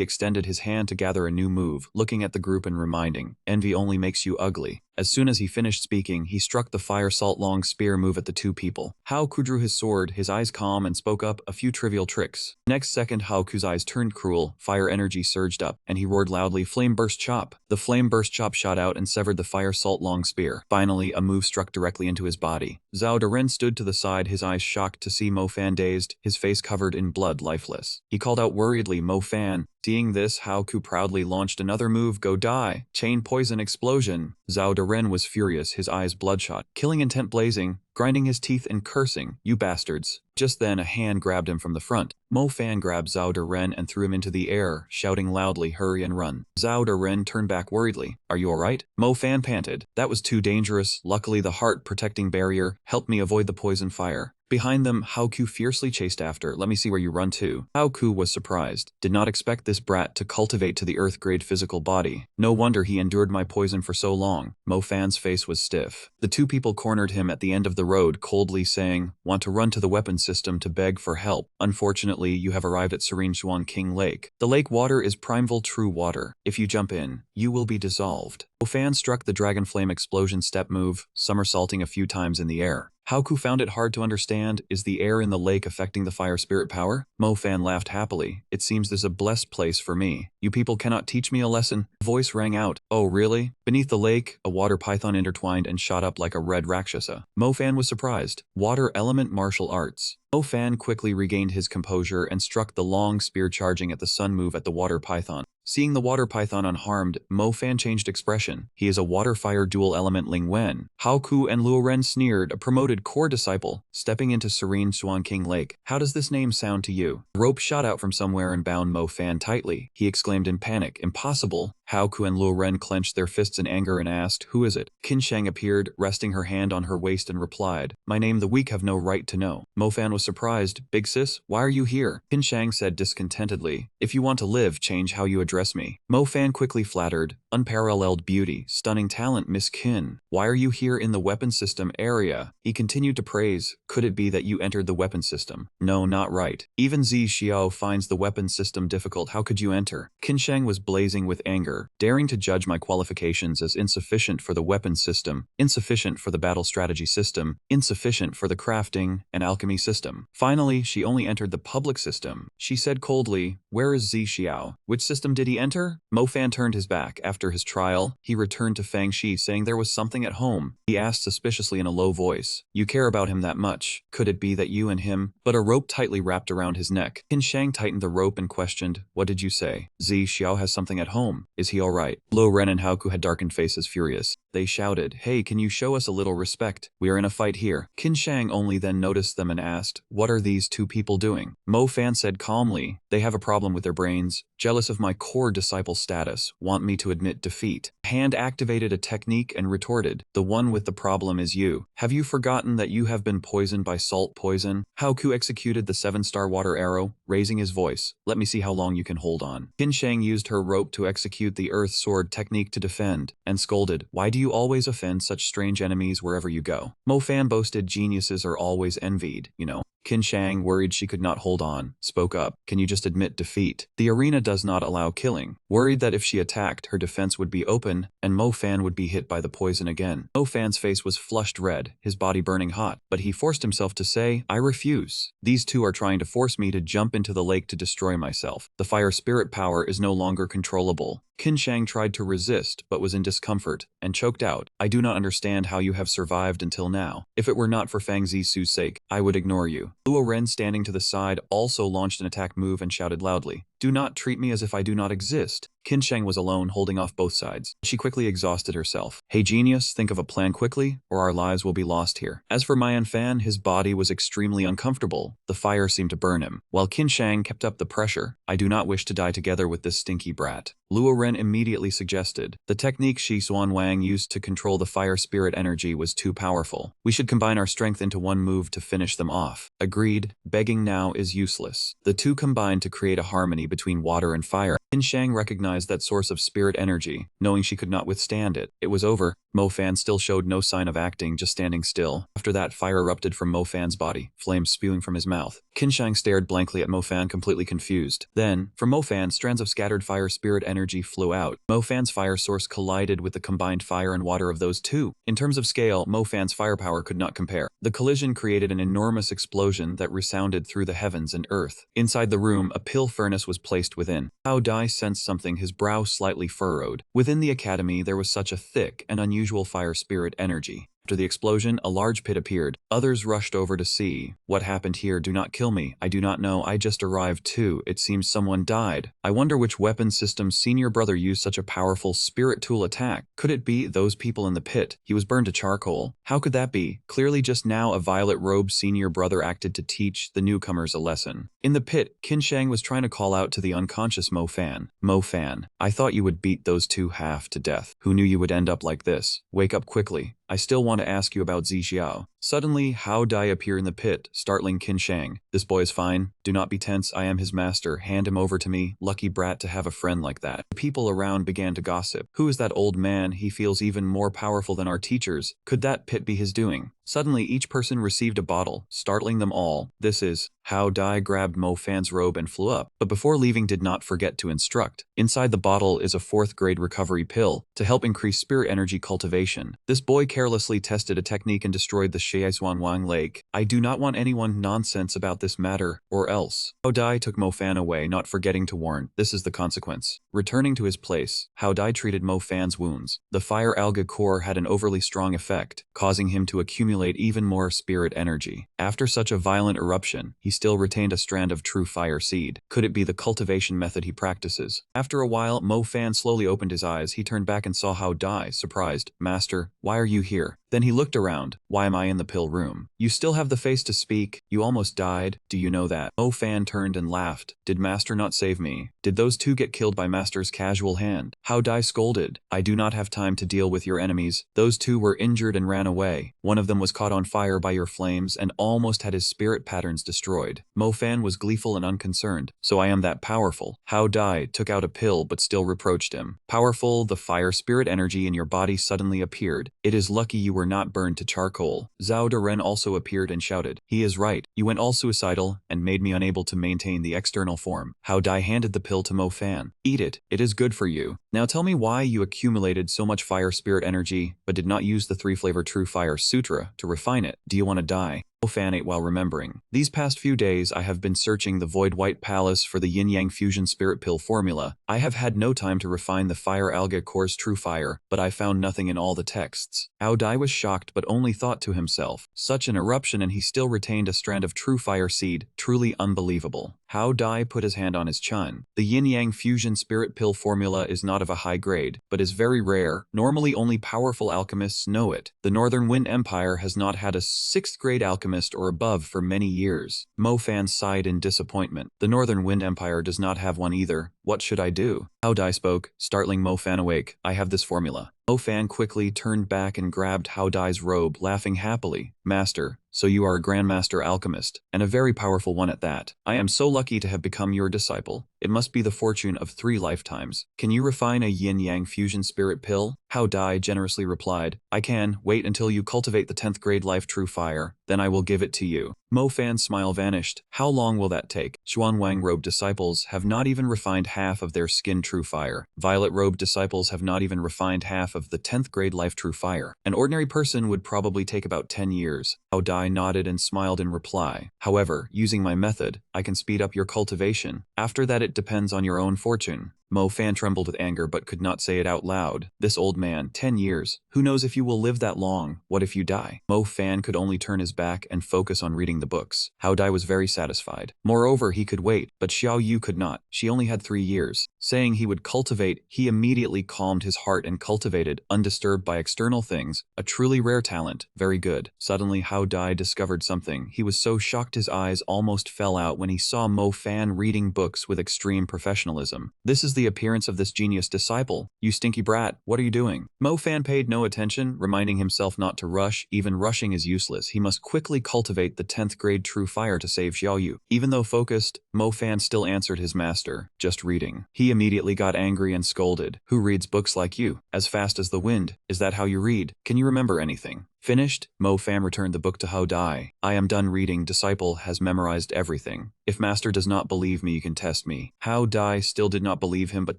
extended his hand to gather a new move, looking at the group and reminding, "Envy only makes you ugly." As soon as he finished speaking, he struck the fire salt long spear move at the two people. Hao Ku drew his sword, his eyes calm, and spoke up, "A few trivial tricks." Next second, Hao Ku's eyes turned cruel, fire energy surged up, and he roared loudly, "Flame Burst Chop." The Flame Burst Chop shot out and severed the fire salt long spear. Finally, a move struck directly into his body. Zhao Ren stood to the side, his eyes shocked to see Mo Fan dazed, his face covered in blood, lifeless. He called out worriedly, "Mo Fan." Seeing this, Hao Ku proudly launched another move, "Go die." Chain Poison Explosion. Zhao Ren was furious, his eyes bloodshot, killing intent blazing, grinding his teeth and cursing, "You bastards." Just then, a hand grabbed him from the front. Mo Fan grabbed Zhao Ren and threw him into the air, shouting loudly, "Hurry and run." Zhao Ren turned back worriedly. "Are you alright?" Mo Fan panted. "That was too dangerous. Luckily, the heart-protecting barrier helped me avoid the poison fire." Behind them, Hao Ku fiercely chased after. "Let me see where you run to." Hao Ku was surprised. Did not expect this brat to cultivate to the earth-grade physical body. No wonder he endured my poison for so long. Mo Fan's face was stiff. The two people cornered him at the end of the road, coldly saying, "Want to run to the weapon system to beg for help. Unfortunately, you have arrived at Serene Xuan King Lake. The lake water is primeval true water. If you jump in, you will be dissolved." Mo Fan struck the Dragon Flame Explosion step move, somersaulting a few times in the air. Hao Ku found it hard to understand. Is the air in the lake affecting the fire spirit power? Mo Fan laughed happily. "It seems this is a blessed place for me. You people cannot teach me a lesson." Voice rang out. "Oh really?" Beneath the lake, a water python intertwined and shot up like a red rakshasa. Mo Fan was surprised. Water element martial arts. Mo Fan quickly regained his composure and struck the long spear, charging at the sun move at the water python. Seeing the water python unharmed, Mo Fan changed expression. He is a water-fire dual-element Ling Wen. Hao Ku and Luo Ren sneered, a promoted core disciple, stepping into Serene Xuan King Lake. "How does this name sound to you?" A rope shot out from somewhere and bound Mo Fan tightly. He exclaimed in panic, "Impossible." Hao Ku and Luo Ren clenched their fists in anger and asked, "Who is it?" Qin Shang appeared, resting her hand on her waist, and replied, "My name the weak have no right to know." Mo Fan was surprised. "Big sis, why are you here?" Qin Shang said discontentedly, "If you want to live, change how you address me." Mo Fan quickly flattered, "Unparalleled beauty, stunning talent, Miss Qin. Why are you here in the weapon system area?" He continued to praise, "Could it be that you entered the weapon system?" "No, not right. Even Zi Xiao finds the weapon system difficult. How could you enter?" Qin Shang was blazing with anger. her, daring to judge my qualifications as insufficient for the weapons system, insufficient for the battle strategy system, insufficient for the crafting and alchemy system. Finally, she only entered the public system. She said coldly, "Where is Zi Xiao? Which system did he enter?" Mo Fan turned his back. After his trial, he returned to Fang Shi saying there was something at home. He asked suspiciously in a low voice, "You care about him that much? Could it be that you and him?" But a rope tightly wrapped around his neck. Qin Shang tightened the rope and questioned, "What did you say?" "Zi Xiao has something at home. Is he all right?" Luo Ren and Haoku had darkened faces furious. They shouted, "Hey, can you show us a little respect? We are in a fight here." Qin Shang only then noticed them and asked, "What are these two people doing?" Mo Fan said calmly, "They have a problem with their brains, jealous of my core disciple status, want me to admit defeat." Hand activated a technique and retorted, "The one with the problem is you. Have you forgotten that you have been poisoned by salt poison?" Haoku executed the 7-star water arrow, raising his voice, "Let me see how long you can hold on." Qin Shang used her rope to execute the earth sword technique to defend, and scolded, "Why do you always offend such strange enemies wherever you go?" Mo Fan boasted, "Geniuses are always envied, you know." Qin Shang, worried she could not hold on, spoke up, "Can you just admit defeat? The arena does not allow killing." Worried that if she attacked, her defense would be open, and Mo Fan would be hit by the poison again. Mo Fan's face was flushed red, his body burning hot, but he forced himself to say, "I refuse. These two are trying to force me to jump into the lake to destroy myself. The fire spirit power is no longer controllable." Qin Shang tried to resist, but was in discomfort, and choked out, "I do not understand how you have survived until now. If it were not for Fang Zisu's sake, I would ignore you." Luo Ren, standing to the side, also launched an attack move and shouted loudly, "Do not treat me as if I do not exist." Qin Shang was alone, holding off both sides. She quickly exhausted herself. "Hey genius, think of a plan quickly, or our lives will be lost here." As for Mayan Fan, his body was extremely uncomfortable. The fire seemed to burn him, while Qin Shang kept up the pressure. "I do not wish to die together with this stinky brat." Luo Ren immediately suggested, "The technique Shi Xuan Wang used to control the fire spirit energy was too powerful. We should combine our strength into one move to finish them off." Agreed, begging now is useless. The two combined to create a harmony between water and fire. Qin Shang recognized that source of spirit energy, knowing she could not withstand it. It was over. Mo Fan still showed no sign of acting, just standing still. After that, fire erupted from Mo Fan's body, flames spewing from his mouth. Qin Shang stared blankly at Mo Fan, completely confused. Then, from Mo Fan, strands of scattered fire spirit energy flew out. Mo Fan's fire source collided with the combined fire and water of those two. In terms of scale, Mo Fan's firepower could not compare. The collision created an enormous explosion that resounded through the heavens and earth. Inside the room, a pill furnace was placed within. Hao Dai sensed something, his brow slightly furrowed. Within the academy, there was such a thick and unusual fire spirit energy. After the explosion, a large pit appeared. Others rushed over to see. "What happened here? Do not kill me. I do not know. I just arrived too. It seems someone died. I wonder which weapon system's senior brother used such a powerful spirit tool attack. Could it be those people in the pit? He was burned to charcoal. How could that be? Clearly just now a violet-robed senior brother acted to teach the newcomers a lesson." In the pit, Qin Shang was trying to call out to the unconscious Mo Fan. "Mo Fan, I thought you would beat those two half to death. Who knew you would end up like this? Wake up quickly. I still want to ask you about Zi Xiao." Suddenly, Hao Dai appeared in the pit, startling Qin Shang. "This boy is fine. Do not be tense. I am his master. Hand him over to me. Lucky brat to have a friend like that." The people around began to gossip. "Who is that old man? He feels even more powerful than our teachers. Could that pit be his doing?" Suddenly, each person received a bottle, startling them all. "This is..." Hao Dai grabbed Mo Fan's robe and flew up, but before leaving did not forget to instruct. "Inside the bottle is a 4th-grade recovery pill to help increase spirit energy cultivation." This boy carelessly tested a technique and destroyed the Shiaisuanwang Lake. "I do not want anyone nonsense about this matter, or else." Hao Dai took Mo Fan away, not forgetting to warn, "This is the consequence." Returning to his place, Hao Dai treated Mo Fan's wounds. The fire alga core had an overly strong effect, causing him to accumulate even more spirit energy. After such a violent eruption, he still retained a strand of true fire seed. Could it be the cultivation method he practices? After a while, Mo Fan slowly opened his eyes. He turned back and saw Hao Dai, surprised. "Master, why are you here?" Then he looked around. "Why am I in the pill room? You still have the face to speak. You almost died. Do you know that?" Mo Fan turned and laughed. "Did Master not save me? Did those two get killed by Master's casual hand?" Hao Dai scolded. "I do not have time to deal with your enemies. Those two were injured and ran away. One of them was caught on fire by your flames and almost had his spirit patterns destroyed." Mo Fan was gleeful and unconcerned. "So I am that powerful?" Hao Dai took out a pill but still reproached him. "Powerful, the fire spirit energy in your body suddenly appeared. It is lucky you were are not burned to charcoal. Zhao Daren also appeared and shouted, "He is right. You went all suicidal and made me unable to maintain the external form." Hao Dai handed the pill to Mo Fan. "Eat it. It is good for you. Now tell me why you accumulated so much fire spirit energy but did not use the 3-flavor True Fire Sutra to refine it. Do you want to die?" Mo Fan ate while remembering. "These past few days I have been searching the Void White Palace for the Yin-Yang Fusion Spirit Pill formula. I have had no time to refine the Fire Alga Core's True Fire, but I found nothing in all the texts." Hao Dai was shocked but only thought to himself, such an eruption and he still retained a strand of True Fire seed, truly unbelievable. Hao Dai put his hand on his chin. "The Yin-Yang Fusion Spirit Pill formula is not of a high grade, but is very rare. Normally only powerful alchemists know it. The Northern Wind Empire has not had a 6th grade alchemist or above for many years." Mo Fan sighed in disappointment. "The Northern Wind Empire does not have one either. What should I do?" Hao Dai spoke, startling Mo Fan awake. "I have this formula." Mo Fan quickly turned back and grabbed Hao Dai's robe, laughing happily. "Master, so you are a Grandmaster Alchemist, and a very powerful one at that. I am so lucky to have become your disciple. It must be the fortune of 3 lifetimes. Can you refine a Yin-Yang Fusion Spirit Pill?" Hao Dai generously replied, "I can. Wait until you cultivate the 10th grade Life True Fire, then I will give it to you." Mo Fan's smile vanished. "How long will that take? Xuanwang Robe disciples have not even refined half of their Skin True Fire. Violet Robe disciples have not even refined half of the 10th grade Life True Fire. An ordinary person would probably take about 10 years. Hao Dai nodded and smiled in reply. "However, using my method, I can speed up your cultivation. After that it depends on your own fortune." Mo Fan trembled with anger but could not say it out loud. This old man, 10 years. Who knows if you will live that long? What if you die? Mo Fan could only turn his back and focus on reading the books. Hao Dai was very satisfied. Moreover, he could wait, but Xiao Yu could not. She only had 3 years. Saying he would cultivate, he immediately calmed his heart and cultivated, undisturbed by external things, a truly rare talent. Very good. Suddenly Hao Dai discovered something. He was so shocked his eyes almost fell out when he saw Mo Fan reading books with extreme professionalism. "This is the appearance of this genius disciple. You stinky brat, what are you doing?" Mo Fan paid no attention, reminding himself not to rush. Even rushing is useless. He must quickly cultivate the 10th grade True Fire to save Xiaoyu. Even though focused, Mo Fan still answered his master, "Just reading." He immediately got angry and scolded. "Who reads books like you? As fast as the wind? Is that how you read? Can you remember anything?" Finished, Mo Fan returned the book to Hao Dai. "I am done reading. Disciple has memorized everything. If master does not believe me, you can test me." Hao Dai still did not believe him but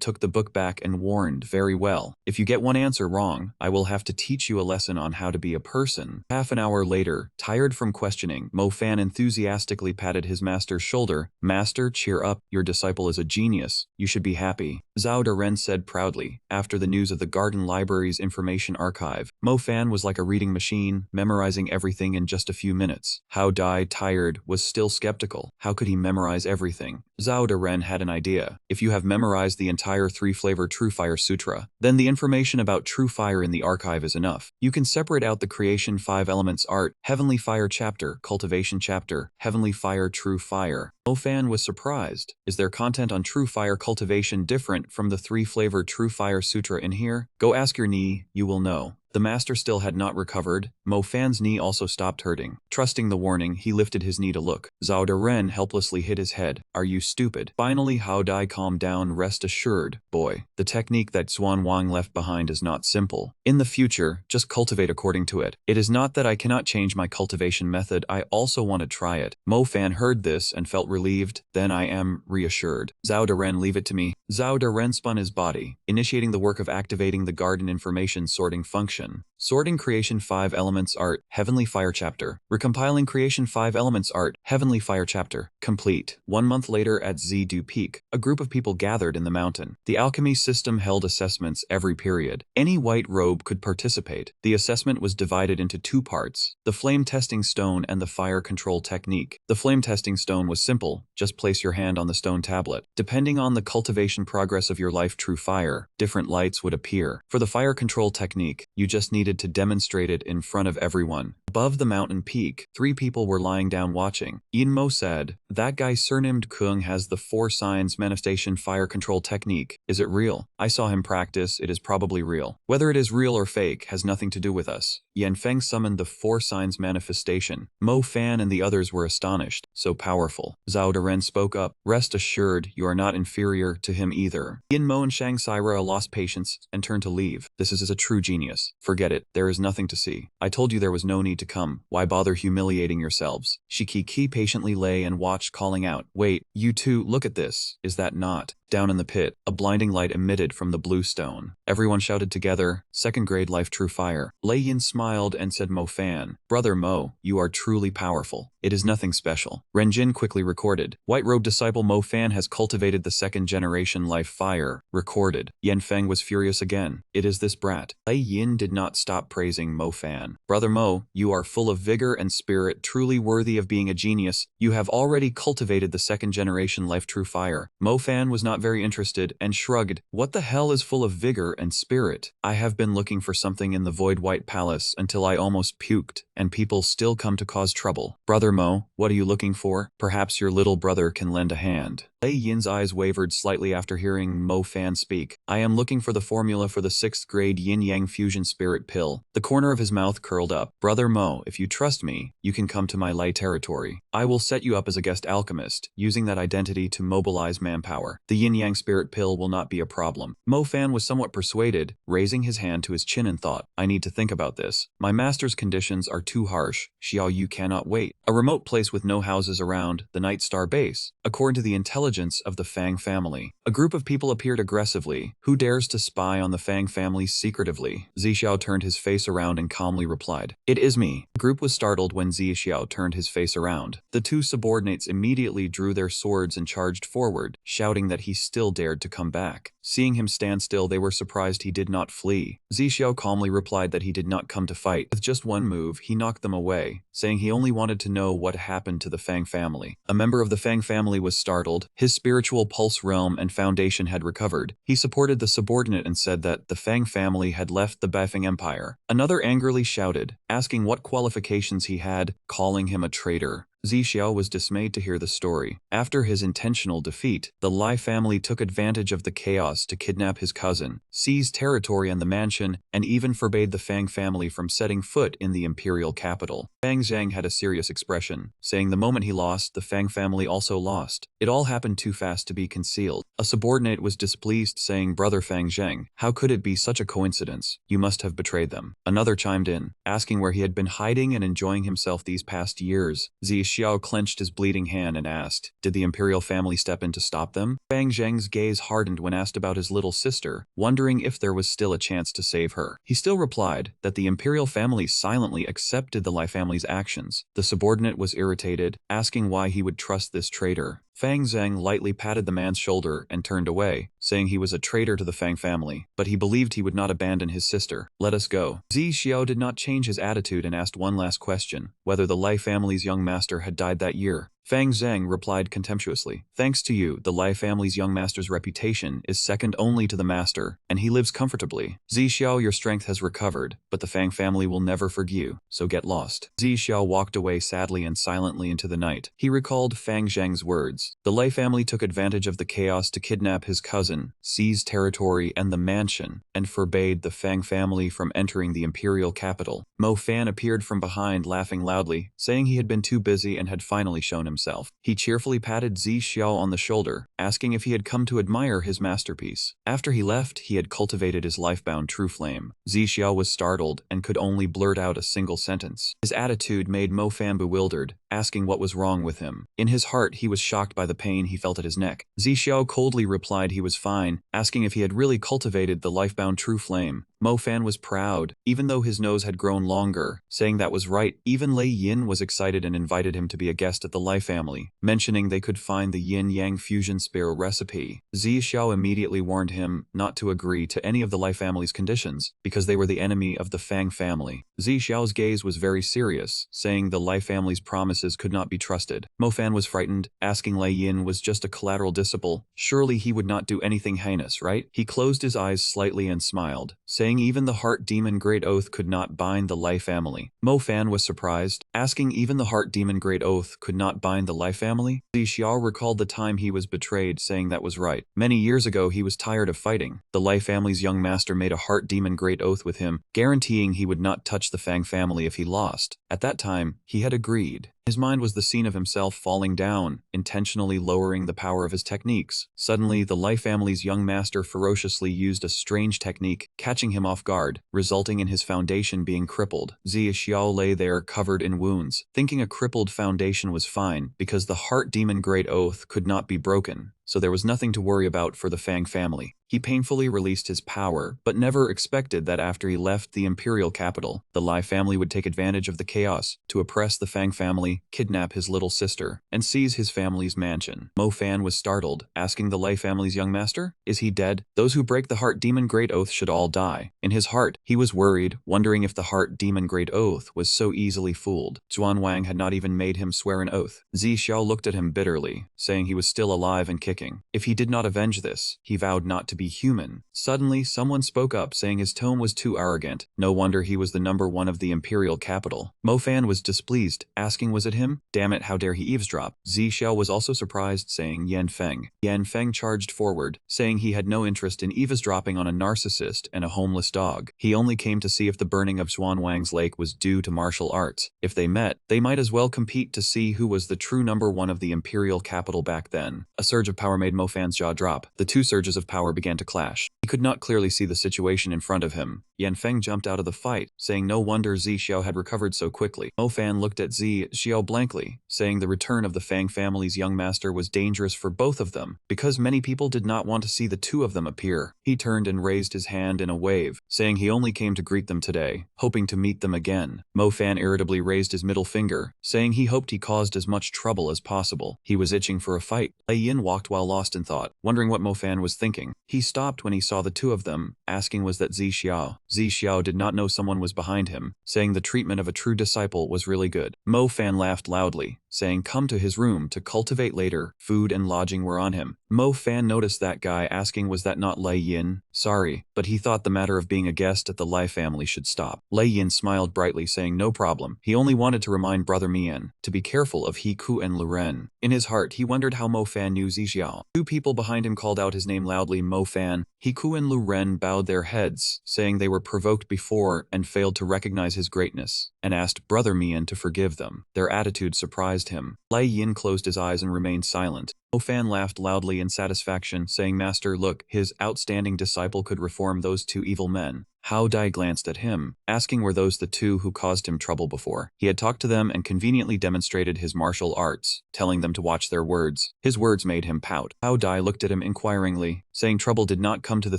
took the book back and warned, "Very well. If you get one answer wrong, I will have to teach you a lesson on how to be a person." Half an hour later, tired from questioning, Mo Fan enthusiastically patted his master's shoulder. "Master, cheer up. Your disciple is a genius. You should be happy." Zhao Daren said proudly. After the news of the Garden Library's information archive, Mo Fan was like a reading machine, memorizing everything in just a few minutes. Hao Dai, tired, was still skeptical. How could he memorize everything? Zhao Daren had an idea. If you have memorized the entire 3-flavor True Fire Sutra, then the information about True Fire in the archive is enough. You can separate out the Creation 5 Elements Art, Heavenly Fire Chapter, Cultivation Chapter, Heavenly Fire True Fire. Mo Fan was surprised. Is there content on True Fire cultivation different from the 3-flavor True Fire Sutra in here? Go ask your knee, you will know. The master still had not recovered. Mo Fan's knee also stopped hurting. Trusting the warning, he lifted his knee to look. Zhao Daren helplessly hit his head. "Are you stupid?" Finally, Hao Dai calmed down. "Rest assured, boy. The technique that Xuan Wang left behind is not simple. In the future, just cultivate according to it. It is not that I cannot change my cultivation method, I also want to try it." Mo Fan heard this and felt relieved. "Then I am reassured. Zhao Daren, leave it to me." Zhao Daren spun his body, initiating the work of activating the garden information sorting function. Sorting Creation 5 Elements Art, Heavenly Fire Chapter. Recompiling Creation 5 Elements Art, Heavenly Fire Chapter. Complete. 1 month later at Zidu Peak, a group of people gathered in the mountain. The alchemy system held assessments every period. Any white robe could participate. The assessment was divided into 2 parts, the flame testing stone and the fire control technique. The flame testing stone was simple, just place your hand on the stone tablet. Depending on the cultivation progress of your life True Fire, different lights would appear. For the fire control technique, you just needed to demonstrate it in front of everyone. Above the mountain peak, 3 people were lying down watching. Yin Mo said, "That guy surnamed Kung has the 4 signs manifestation fire control technique. Is it real? I saw him practice. It is probably real. Whether it is real or fake has nothing to do with us." Yan Feng summoned the 4 signs manifestation. Mo Fan and the others were astonished. So powerful. Zhao Daren spoke up. "Rest assured, you are not inferior to him either." Yin Mo and Shang Saira lost patience and turned to leave. This is a true genius. Forget it, there is nothing to see. I told you there was no need to come. Why bother humiliating yourselves? Shikiki patiently lay and watched, calling out, "Wait, you two, look at this. Is that not?" Down in the pit, a blinding light emitted from the blue stone. Everyone shouted together, "Second grade life true fire." Lei Yin smiled and said, "Mo Fan, brother Mo, you are truly powerful. It is nothing special." Renjin quickly recorded. White Robe disciple Mo Fan has cultivated the second generation life fire. Recorded. Yan Feng was furious again. It is this brat. Lei Yin did not stop praising Mo Fan. "Brother Mo, you are full of vigor and spirit, truly worthy of being a genius. You have already cultivated the second generation life true fire." Mo Fan was not very interested and shrugged. "What the hell is full of vigor and spirit? I have been looking for something in the Void White Palace until I almost puked, and people still come to cause trouble. Brother Mo, what are you looking for? Perhaps your little brother can lend a hand." Lei Yin's eyes wavered slightly after hearing Mo Fan speak. "I am looking for the formula for the 6th grade yin-yang fusion spirit pill." The corner of his mouth curled up. "Brother Mo, if you trust me, you can come to my Lei territory. I will set you up as a guest alchemist, using that identity to mobilize manpower. The yin-yang spirit pill will not be a problem." Mo Fan was somewhat persuaded, raising his hand to his chin and thought, "I need to think about this. My master's conditions are too harsh. Xiao Yu cannot wait." A remote place with no houses around, the Night Star base. According to the intelligence of the Fang family, a group of people appeared aggressively. "Who dares to spy on the Fang family secretively?" Zixiao turned his face around and calmly replied, "It is me." The group was startled when Zixiao turned his face around. The two subordinates immediately drew their swords and charged forward, shouting that he still dared to come back. Seeing him stand still, they were surprised he did not flee. Zixiao calmly replied that he did not come to fight. With just one move, he knocked them away, saying he only wanted to know what happened to the Fang family. A member of the Fang family was startled. His spiritual pulse realm and foundation had recovered. He supported the subordinate and said that the Fang family had left the Bafeng Empire. Another angrily shouted, asking what qualifications he had, calling him a traitor. Zixiao was dismayed to hear the story. After his intentional defeat, the Lai family took advantage of the chaos to kidnap his cousin, seize territory and the mansion, and even forbade the Fang family from setting foot in the imperial capital. Fang Zhang had a serious expression, saying the moment he lost, the Fang family also lost. It all happened too fast to be concealed. A subordinate was displeased, saying, "Brother Fang Zhang, how could it be such a coincidence? You must have betrayed them." Another chimed in, asking where he had been hiding and enjoying himself these past years. Xiao clenched his bleeding hand and asked, "Did the imperial family step in to stop them?" Fang Zheng's gaze hardened when asked about his little sister, wondering if there was still a chance to save her. He still replied that the imperial family silently accepted the Lai family's actions. The subordinate was irritated, asking why he would trust this traitor. Fang Zheng lightly patted the man's shoulder and turned away, saying he was a traitor to the Fang family, but he believed he would not abandon his sister. "Let us go." Zixiao did not change his attitude and asked one last question, whether the Lai family's young master had died that year. Fang Zheng replied contemptuously, "Thanks to you, the Lai family's young master's reputation is second only to the master, and he lives comfortably. Zixiao, your strength has recovered, but the Fang family will never forgive you, so get lost." Zixiao walked away sadly and silently into the night. He recalled Fang Zheng's words. The Lai family took advantage of the chaos to kidnap his cousin, seize territory and the mansion, and forbade the Fang family from entering the imperial capital. Mo Fan appeared from behind, laughing loudly, saying he had been too busy and had finally shown himself. He cheerfully patted Zixiao on the shoulder, asking if he had come to admire his masterpiece. After he left, he had cultivated his life-bound true flame. Zixiao was startled and could only blurt out a single sentence. His attitude made Mo Fan bewildered, asking what was wrong with him. In his heart, he was shocked by the pain he felt at his neck. Zixiao coldly replied he was fine, asking if he had really cultivated the life-bound true flame. Mo Fan was proud, even though his nose had grown longer, saying that was right. Even Lei Yin was excited and invited him to be a guest at the Lai family, mentioning they could find the yin-yang fusion spiral recipe. Zixiao immediately warned him not to agree to any of the Lai family's conditions, because they were the enemy of the Fang family. Zixiao's gaze was very serious, saying the Lai family's promises could not be trusted. Mo Fan was frightened, asking Lei Yin was just a collateral disciple. Surely he would not do anything heinous, right? He closed his eyes slightly and smiled, saying even the Heart Demon Great Oath could not bind the Lai family. Mo Fan was surprised, asking even the Heart Demon Great Oath could not bind the Lai family? Zixiao recalled the time he was betrayed, saying that was right. Many years ago he was tired of fighting. The Lai family's young master made a Heart Demon Great Oath with him, guaranteeing he would not touch the Fang family if he lost. At that time, he had agreed. His mind was the scene of himself falling down, intentionally lowering the power of his techniques. Suddenly, the Lai family's young master ferociously used a strange technique, catching him off guard, resulting in his foundation being crippled. Xie Xiao lay there covered in wounds, thinking a crippled foundation was fine because the heart demon Great Oath could not be broken, so there was nothing to worry about for the Fang family. He painfully released his power, but never expected that after he left the imperial capital, the Lai family would take advantage of the chaos to oppress the Fang family, kidnap his little sister, and seize his family's mansion. Mo Fan was startled, asking the Lai family's young master, "Is he dead? Those who break the heart demon Great Oath should all die." In his heart, he was worried, wondering if the heart demon Great Oath was so easily fooled. Zhuan Wang had not even made him swear an oath. Xie Xiao looked at him bitterly, saying he was still alive and kicking. If he did not avenge this, he vowed not to be human. Suddenly, someone spoke up, saying his tone was too arrogant. No wonder he was the #1 of the imperial capital. Mo Fan was displeased, asking was it him? Damn it, how dare he eavesdrop? Xie Xiao was also surprised, saying Yan Feng. Yan Feng charged forward, saying he had no interest in eavesdropping on a narcissist and a homeless dog. He only came to see if the burning of Zhuan Wang's lake was due to martial arts. If they met, they might as well compete to see who was the true #1 of the imperial capital back then. A surge of power made Mo Fan's jaw drop. The two surges of power began to clash. He could not clearly see the situation in front of him. Yan Feng jumped out of the fight, saying no wonder Xie Xiao had recovered so quickly. Mo Fan looked at Xie Xiao blankly, saying the return of the Fang family's young master was dangerous for both of them, because many people did not want to see the two of them appear. He turned and raised his hand in a wave, saying he only came to greet them today, hoping to meet them again. Mo Fan irritably raised his middle finger, saying he hoped he caused as much trouble as possible. He was itching for a fight. Lei Yin walked while lost in thought, wondering what Mo Fan was thinking. He stopped when he saw the two of them, asking was that Xie Xiao. Xie Xiao did not know someone was behind him, saying the treatment of a true disciple was really good. Mo Fan laughed loudly, saying come to his room to cultivate later. Food and lodging were on him. Mo Fan noticed that guy, asking was that not Lei Yin? Sorry, but he thought the matter of being a guest at the Lai family should stop. Lei Yin smiled brightly, saying no problem. He only wanted to remind Brother Mian to be careful of He Ku and Lu Ren. In his heart, he wondered how Mo Fan knew Xie Xiao. Two people behind him called out his name loudly. Mo Fan. He Ku and Lu Ren bowed their heads, saying they were provoked before and failed to recognize his greatness, and asked Brother Mian to forgive them. Their attitude surprised him. Lei Yin closed his eyes and remained silent. Mo Fan laughed loudly in satisfaction, saying, Master, look, his outstanding disciple could reform those two evil men. Hao Dai glanced at him, asking were those the two who caused him trouble before. He had talked to them and conveniently demonstrated his martial arts, telling them to watch their words. His words made him pout. Hao Dai looked at him inquiringly, saying trouble did not come to the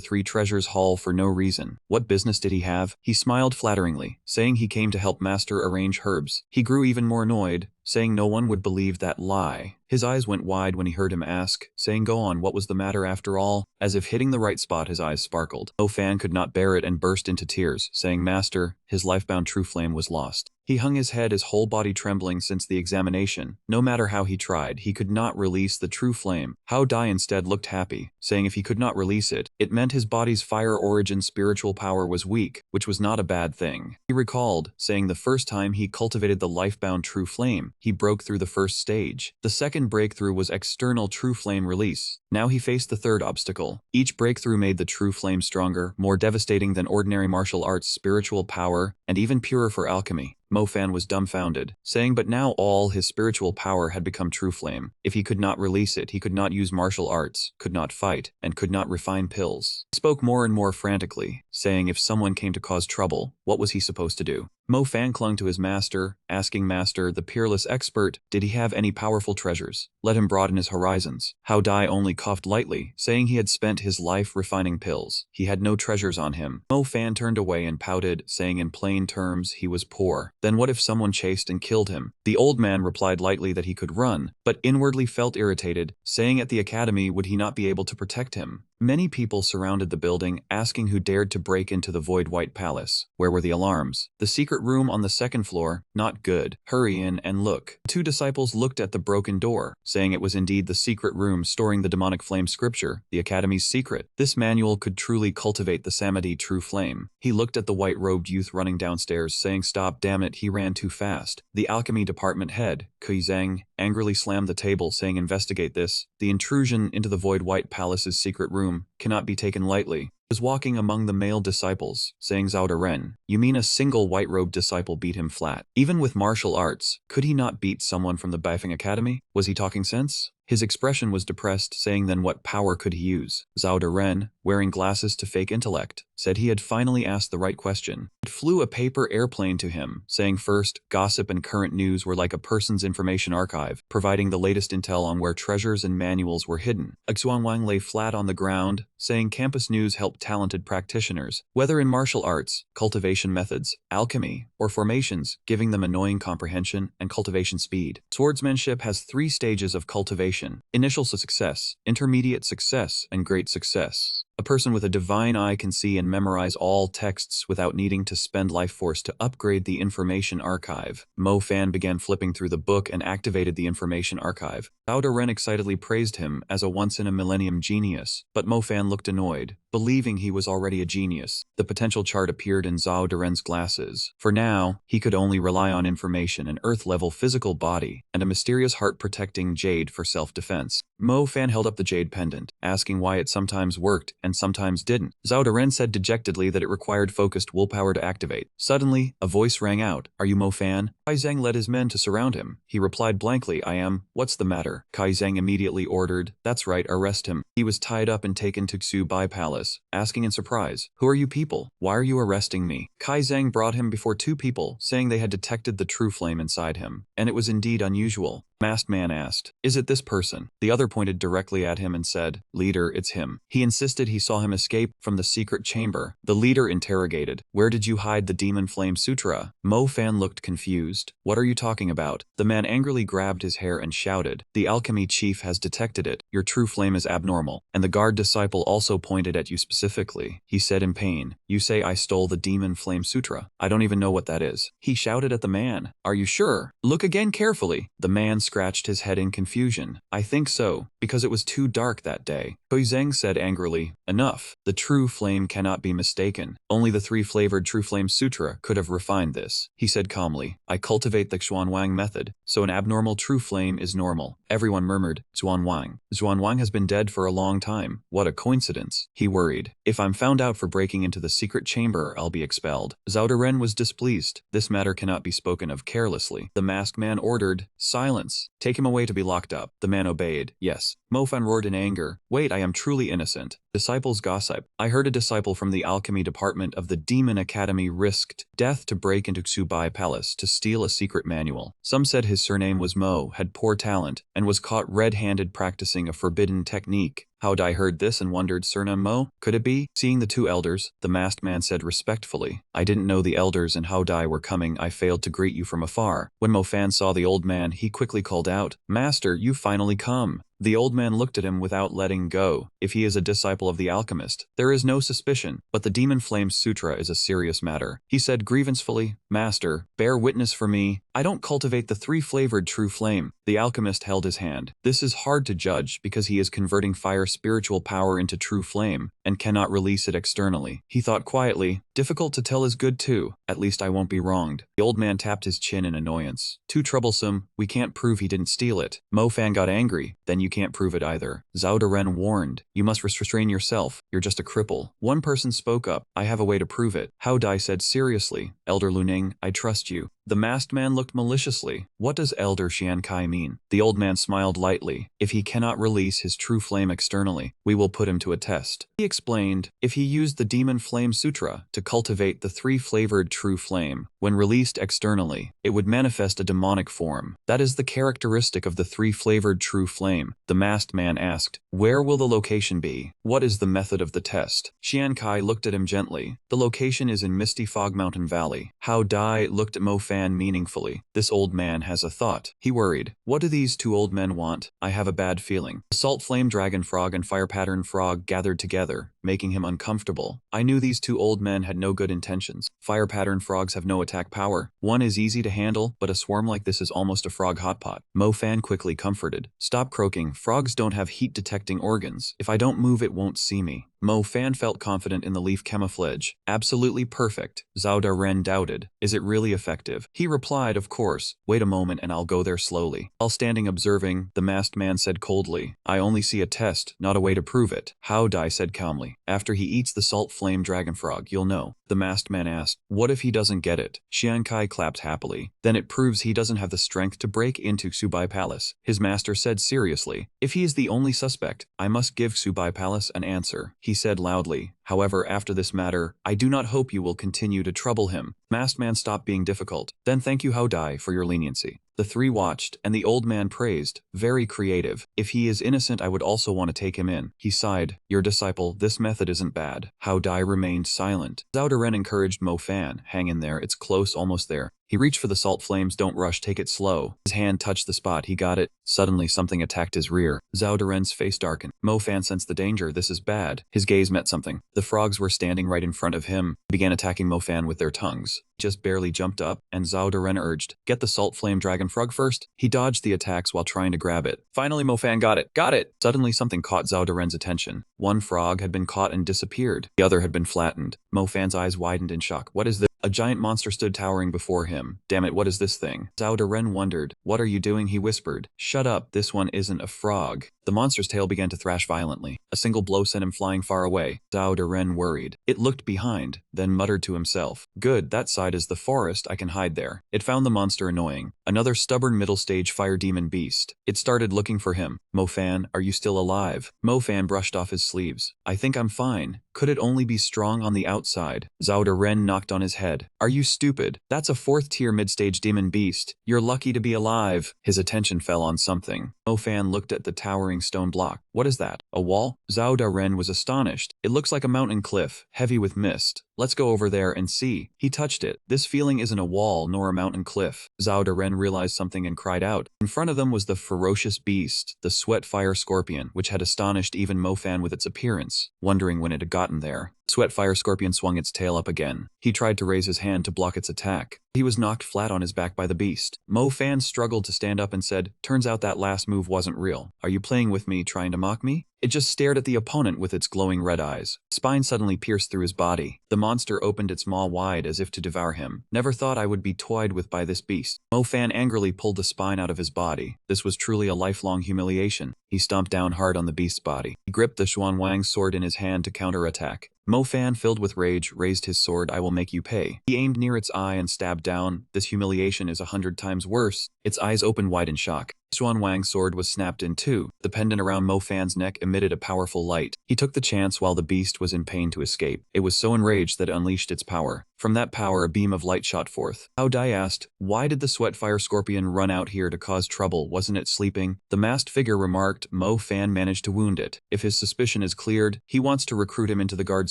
Three Treasures Hall for no reason. What business did he have? He smiled flatteringly, saying he came to help Master arrange herbs. He grew even more annoyed, saying no one would believe that lie. His eyes went wide when he heard him ask, saying go on, what was the matter after all? As if hitting the right spot, his eyes sparkled. Mo Fan could not bear it and burst into tears, saying Master, his lifebound true flame was lost. He hung his head, his whole body trembling since the examination. No matter how he tried, he could not release the true flame. Hao Dai instead looked happy, saying if he could not release it, it meant his body's fire origin spiritual power was weak, which was not a bad thing. He recalled, saying the first time he cultivated the lifebound true flame, he broke through the first stage. The second breakthrough was external true flame release. Now he faced the third obstacle. Each breakthrough made the true flame stronger, more devastating than ordinary martial arts spiritual power, and even purer for alchemy. Mo Fan was dumbfounded, saying but now all his spiritual power had become true flame. If he could not release it, he could not use martial arts, could not fight, and could not refine pills. He spoke more and more frantically, saying if someone came to cause trouble, what was he supposed to do? Mo Fan clung to his master, asking Master, the peerless expert, did he have any powerful treasures? Let him broaden his horizons. Hao Dai only coughed lightly, saying he had spent his life refining pills. He had no treasures on him. Mo Fan turned away and pouted, saying in plain terms he was poor. Then what if someone chased and killed him? The old man replied lightly that he could run, but inwardly felt irritated, saying at the academy would he not be able to protect him? Many people surrounded the building, asking who dared to break into the Void White Palace. Where were the alarms? The secret room on the second floor, not good. Hurry in and look. Two disciples looked at the broken door, saying it was indeed the secret room storing the demonic flame scripture, the academy's secret. This manual could truly cultivate the Samadhi true flame. He looked at the white-robed youth running downstairs, saying stop, damn it, he ran too fast. The alchemy department head, Kui Zhang, angrily slammed the table, saying investigate this. The intrusion into the Void White Palace's secret room cannot be taken lightly. Was walking among the male disciples, saying Zhao Ren, you mean a single white-robed disciple beat him flat? Even with martial arts, could he not beat someone from the Baifeng Academy? Was he talking sense? His expression was depressed, saying then what power could he use? Zhao Ren, wearing glasses to fake intellect, said he had finally asked the right question. It flew a paper airplane to him, saying first, gossip and current news were like a person's information archive, providing the latest intel on where treasures and manuals were hidden. Xuanwang lay flat on the ground, saying campus news helped talented practitioners, whether in martial arts, cultivation methods, alchemy, or formations, giving them annoying comprehension and cultivation speed. Swordsmanship has 3 stages of cultivation: initial success, intermediate success, and great success. A person with a divine eye can see and memorize all texts without needing to spend life force to upgrade the information archive. Mo Fan began flipping through the book and activated the information archive. Zhao Ren excitedly praised him as a once-in-a-millennium genius, but Mo Fan looked annoyed, believing he was already a genius. The potential chart appeared in Zhao Ren's glasses. For now, he could only rely on information, an Earth-level physical body, and a mysterious heart-protecting jade for self-defense. Mo Fan held up the jade pendant, asking why it sometimes worked and sometimes didn't. Zhao Ren said dejectedly that it required focused willpower to activate. Suddenly, a voice rang out, "Are you Mo Fan?" Kai Zhang led his men to surround him. He replied blankly, "I am. What's the matter?" Kai Zhang immediately ordered, "That's right, arrest him." He was tied up and taken to Xubai Palace, asking in surprise, "Who are you people? Why are you arresting me?" Kai Zhang brought him before 2 people, saying they had detected the true flame inside him, and it was indeed unusual. Masked man asked, "Is it this person?" The other pointed directly at him and said, "Leader, it's him." He insisted he saw him escape from the secret chamber. The leader interrogated, "Where did you hide the Demon Flame Sutra?" Mo Fan looked confused. "What are you talking about?" The man angrily grabbed his hair and shouted, "The alchemy chief has detected it. Your true flame is abnormal." And the guard disciple also pointed at you specifically. He said in pain, "You say I stole the Demon Flame Sutra. I don't even know what that is." He shouted at the man, "Are you sure? Look again carefully." The man scratched his head in confusion. "I think so, because it was too dark that day." Hui Zheng said angrily, "Enough. The true flame cannot be mistaken. Only the 3-flavored True Flame Sutra could have refined this." He said calmly, "I cultivate the Xuanwang method, so an abnormal true flame is normal." Everyone murmured, "Xuanwang. Xuanwang has been dead for a long time. What a coincidence." He worried, "If I'm found out for breaking into the secret chamber, I'll be expelled." Zhao Ren was displeased. "This matter cannot be spoken of carelessly." The masked man ordered, "Silence. Take him away to be locked up." The man obeyed. "Yes." Mo Fan roared in anger, "Wait, I am truly innocent." Disciples gossip. "I heard a disciple from the alchemy department of the Demon Academy risked death to break into Xubai Palace to steal a secret manual. Some said his surname was Mo, had poor talent, and was caught red-handed practicing a forbidden technique. Hao Dai heard this and wondered, "Surname Mo? Could it be?" Seeing the 2 elders, the masked man said respectfully, "I didn't know the elders and Hao Dai were coming. I failed to greet you from afar." When Mo Fan saw the old man, he quickly called out, "Master, you finally come." The old man looked at him without letting go. If he is a disciple of the alchemist, there is no suspicion, but the Demon Flame Sutra is a serious matter. He said grievance-fully, "Master, bear witness for me. I don't cultivate the 3-flavored true flame." The alchemist held his hand. "This is hard to judge because he is converting fire spiritual power into true flame and cannot release it externally." He thought quietly, "Difficult to tell is good too. At least I won't be wronged." The old man tapped his chin in annoyance. "Too troublesome. We can't prove he didn't steal it." Mo Fan got angry. "Then you can't prove it either." Zhao Ren warned, "You must restrain yourself. You're just a cripple." One person spoke up, "I have a way to prove it." Hao Dai said seriously, "Elder Luning, I trust you." The masked man looked maliciously. "What does Elder Xian Kai mean?" The old man smiled lightly. "If he cannot release his true flame externally, we will put him to a test." He explained, "If he used the Demon Flame Sutra to cultivate the 3-flavored true flame, when released externally, it would manifest a demonic form. That is the characteristic of the 3-flavored true flame." The masked man asked, "Where will the location be? What is the method of the test?" Xian Kai looked at him gently. "The location is in Misty Fog Mountain Valley." Hao Dai looked at Mo Fan meaningfully. This old man has a thought. He worried, "What do these 2 old men want? I have a bad feeling." The Salt Flame Dragon Frog and Fire Pattern Frog gathered together, making him uncomfortable. "I knew these 2 old men had no good intentions. Fire Pattern Frogs have no attack power. One is easy to handle, but a swarm like this is almost a frog hotpot." Mo Fan quickly comforted, "Stop croaking. Frogs don't have heat-detecting organs. If I don't move, it won't see me." Mo Fan felt confident in the leaf camouflage. Absolutely perfect, Zhao Daren doubted. Is it really effective? He replied, of course. Wait a moment and I'll go there slowly. While standing observing, the masked man said coldly, I only see a test, not a way to prove it. Hao Dai said calmly. After he eats the salt flame dragon frog, you'll know. The masked man asked, what if he doesn't get it? Xian Kai clapped happily. Then it proves he doesn't have the strength to break into Subai Palace. His master said seriously, if he is the only suspect, I must give Subai Palace an answer. He said loudly, however, after this matter, I do not hope you will continue to trouble him. Masked man stopped being difficult. Then thank you Hao Dai for your leniency. The three watched, and the old man praised, very creative. If he is innocent I would also want to take him in. He sighed, your disciple, this method isn't bad. Hao Dai remained silent. Zhao Daren encouraged Mo Fan, hang in there, it's close, almost there. He reached for the salt flames, don't rush, take it slow. His hand touched the spot, he got it. Suddenly something attacked his rear. Zhao Daren's face darkened. Mo Fan sensed the danger, this is bad. His gaze met something. The frogs were standing right in front of him. They began attacking Mo Fan with their tongues. Just barely jumped up, and Zhao Daren urged, get the salt flame dragon frog first. He dodged the attacks while trying to grab it. Finally Mo Fan got it. Got it! Suddenly something caught Zhao Daren's attention. One frog had been caught and disappeared. The other had been flattened. Mo Fan's eyes widened in shock. What is this? A giant monster stood towering before him. Damn it, what is this thing? Zhao Daren wondered. What are you doing? He whispered. Shut up, this one isn't a frog. The monster's tail began to thrash violently. A single blow sent him flying far away. Zhao Daren worried. It looked behind, then muttered to himself. Good, that side is the forest, I can hide there. It found the monster annoying. Another stubborn middle-stage fire demon beast. It started looking for him. Mo Fan, are you still alive? Mo Fan brushed off his sleeves. I think I'm fine. Could it only be strong on the outside? Zhao Daren knocked on his head. Are you stupid? That's a 4th-tier mid-stage demon beast. You're lucky to be alive. His attention fell on something. Mo Fan looked at the towering stone block. What is that? A wall? Zhao Daren was astonished. It looks like a mountain cliff, heavy with mist. Let's go over there and see. He touched it. This feeling isn't a wall nor a mountain cliff. Zhao Daren realized something and cried out. In front of them was the ferocious beast, the sweat fire scorpion, which had astonished even Mo Fan with its appearance, wondering when it had gotten there. Sweat fire scorpion swung its tail up again. He tried to raise his hand to block its attack. He was knocked flat on his back by the beast. Mo Fan struggled to stand up and said, turns out that last move wasn't real. Are you playing with me, trying to mock me? It just stared at the opponent with its glowing red eyes. Spine suddenly pierced through his body. The monster opened its maw wide as if to devour him. Never thought I would be toyed with by this beast. Mo Fan angrily pulled the spine out of his body. This was truly a lifelong humiliation. He stomped down hard on the beast's body. He gripped the Xuanwang sword in his hand to counterattack. Mo Fan, filled with rage, raised his sword. I will make you pay. He aimed near its eye and stabbed down. This humiliation is 100 times worse. Its eyes opened wide in shock. Xuanwang's sword was snapped in two. The pendant around Mo Fan's neck emitted a powerful light. He took the chance while the beast was in pain to escape. It was so enraged that it unleashed its power. From that power, a beam of light shot forth. Hao Dai asked, why did the sweat fire scorpion run out here to cause trouble? Wasn't it sleeping? The masked figure remarked, Mo Fan managed to wound it. If his suspicion is cleared, he wants to recruit him into the guard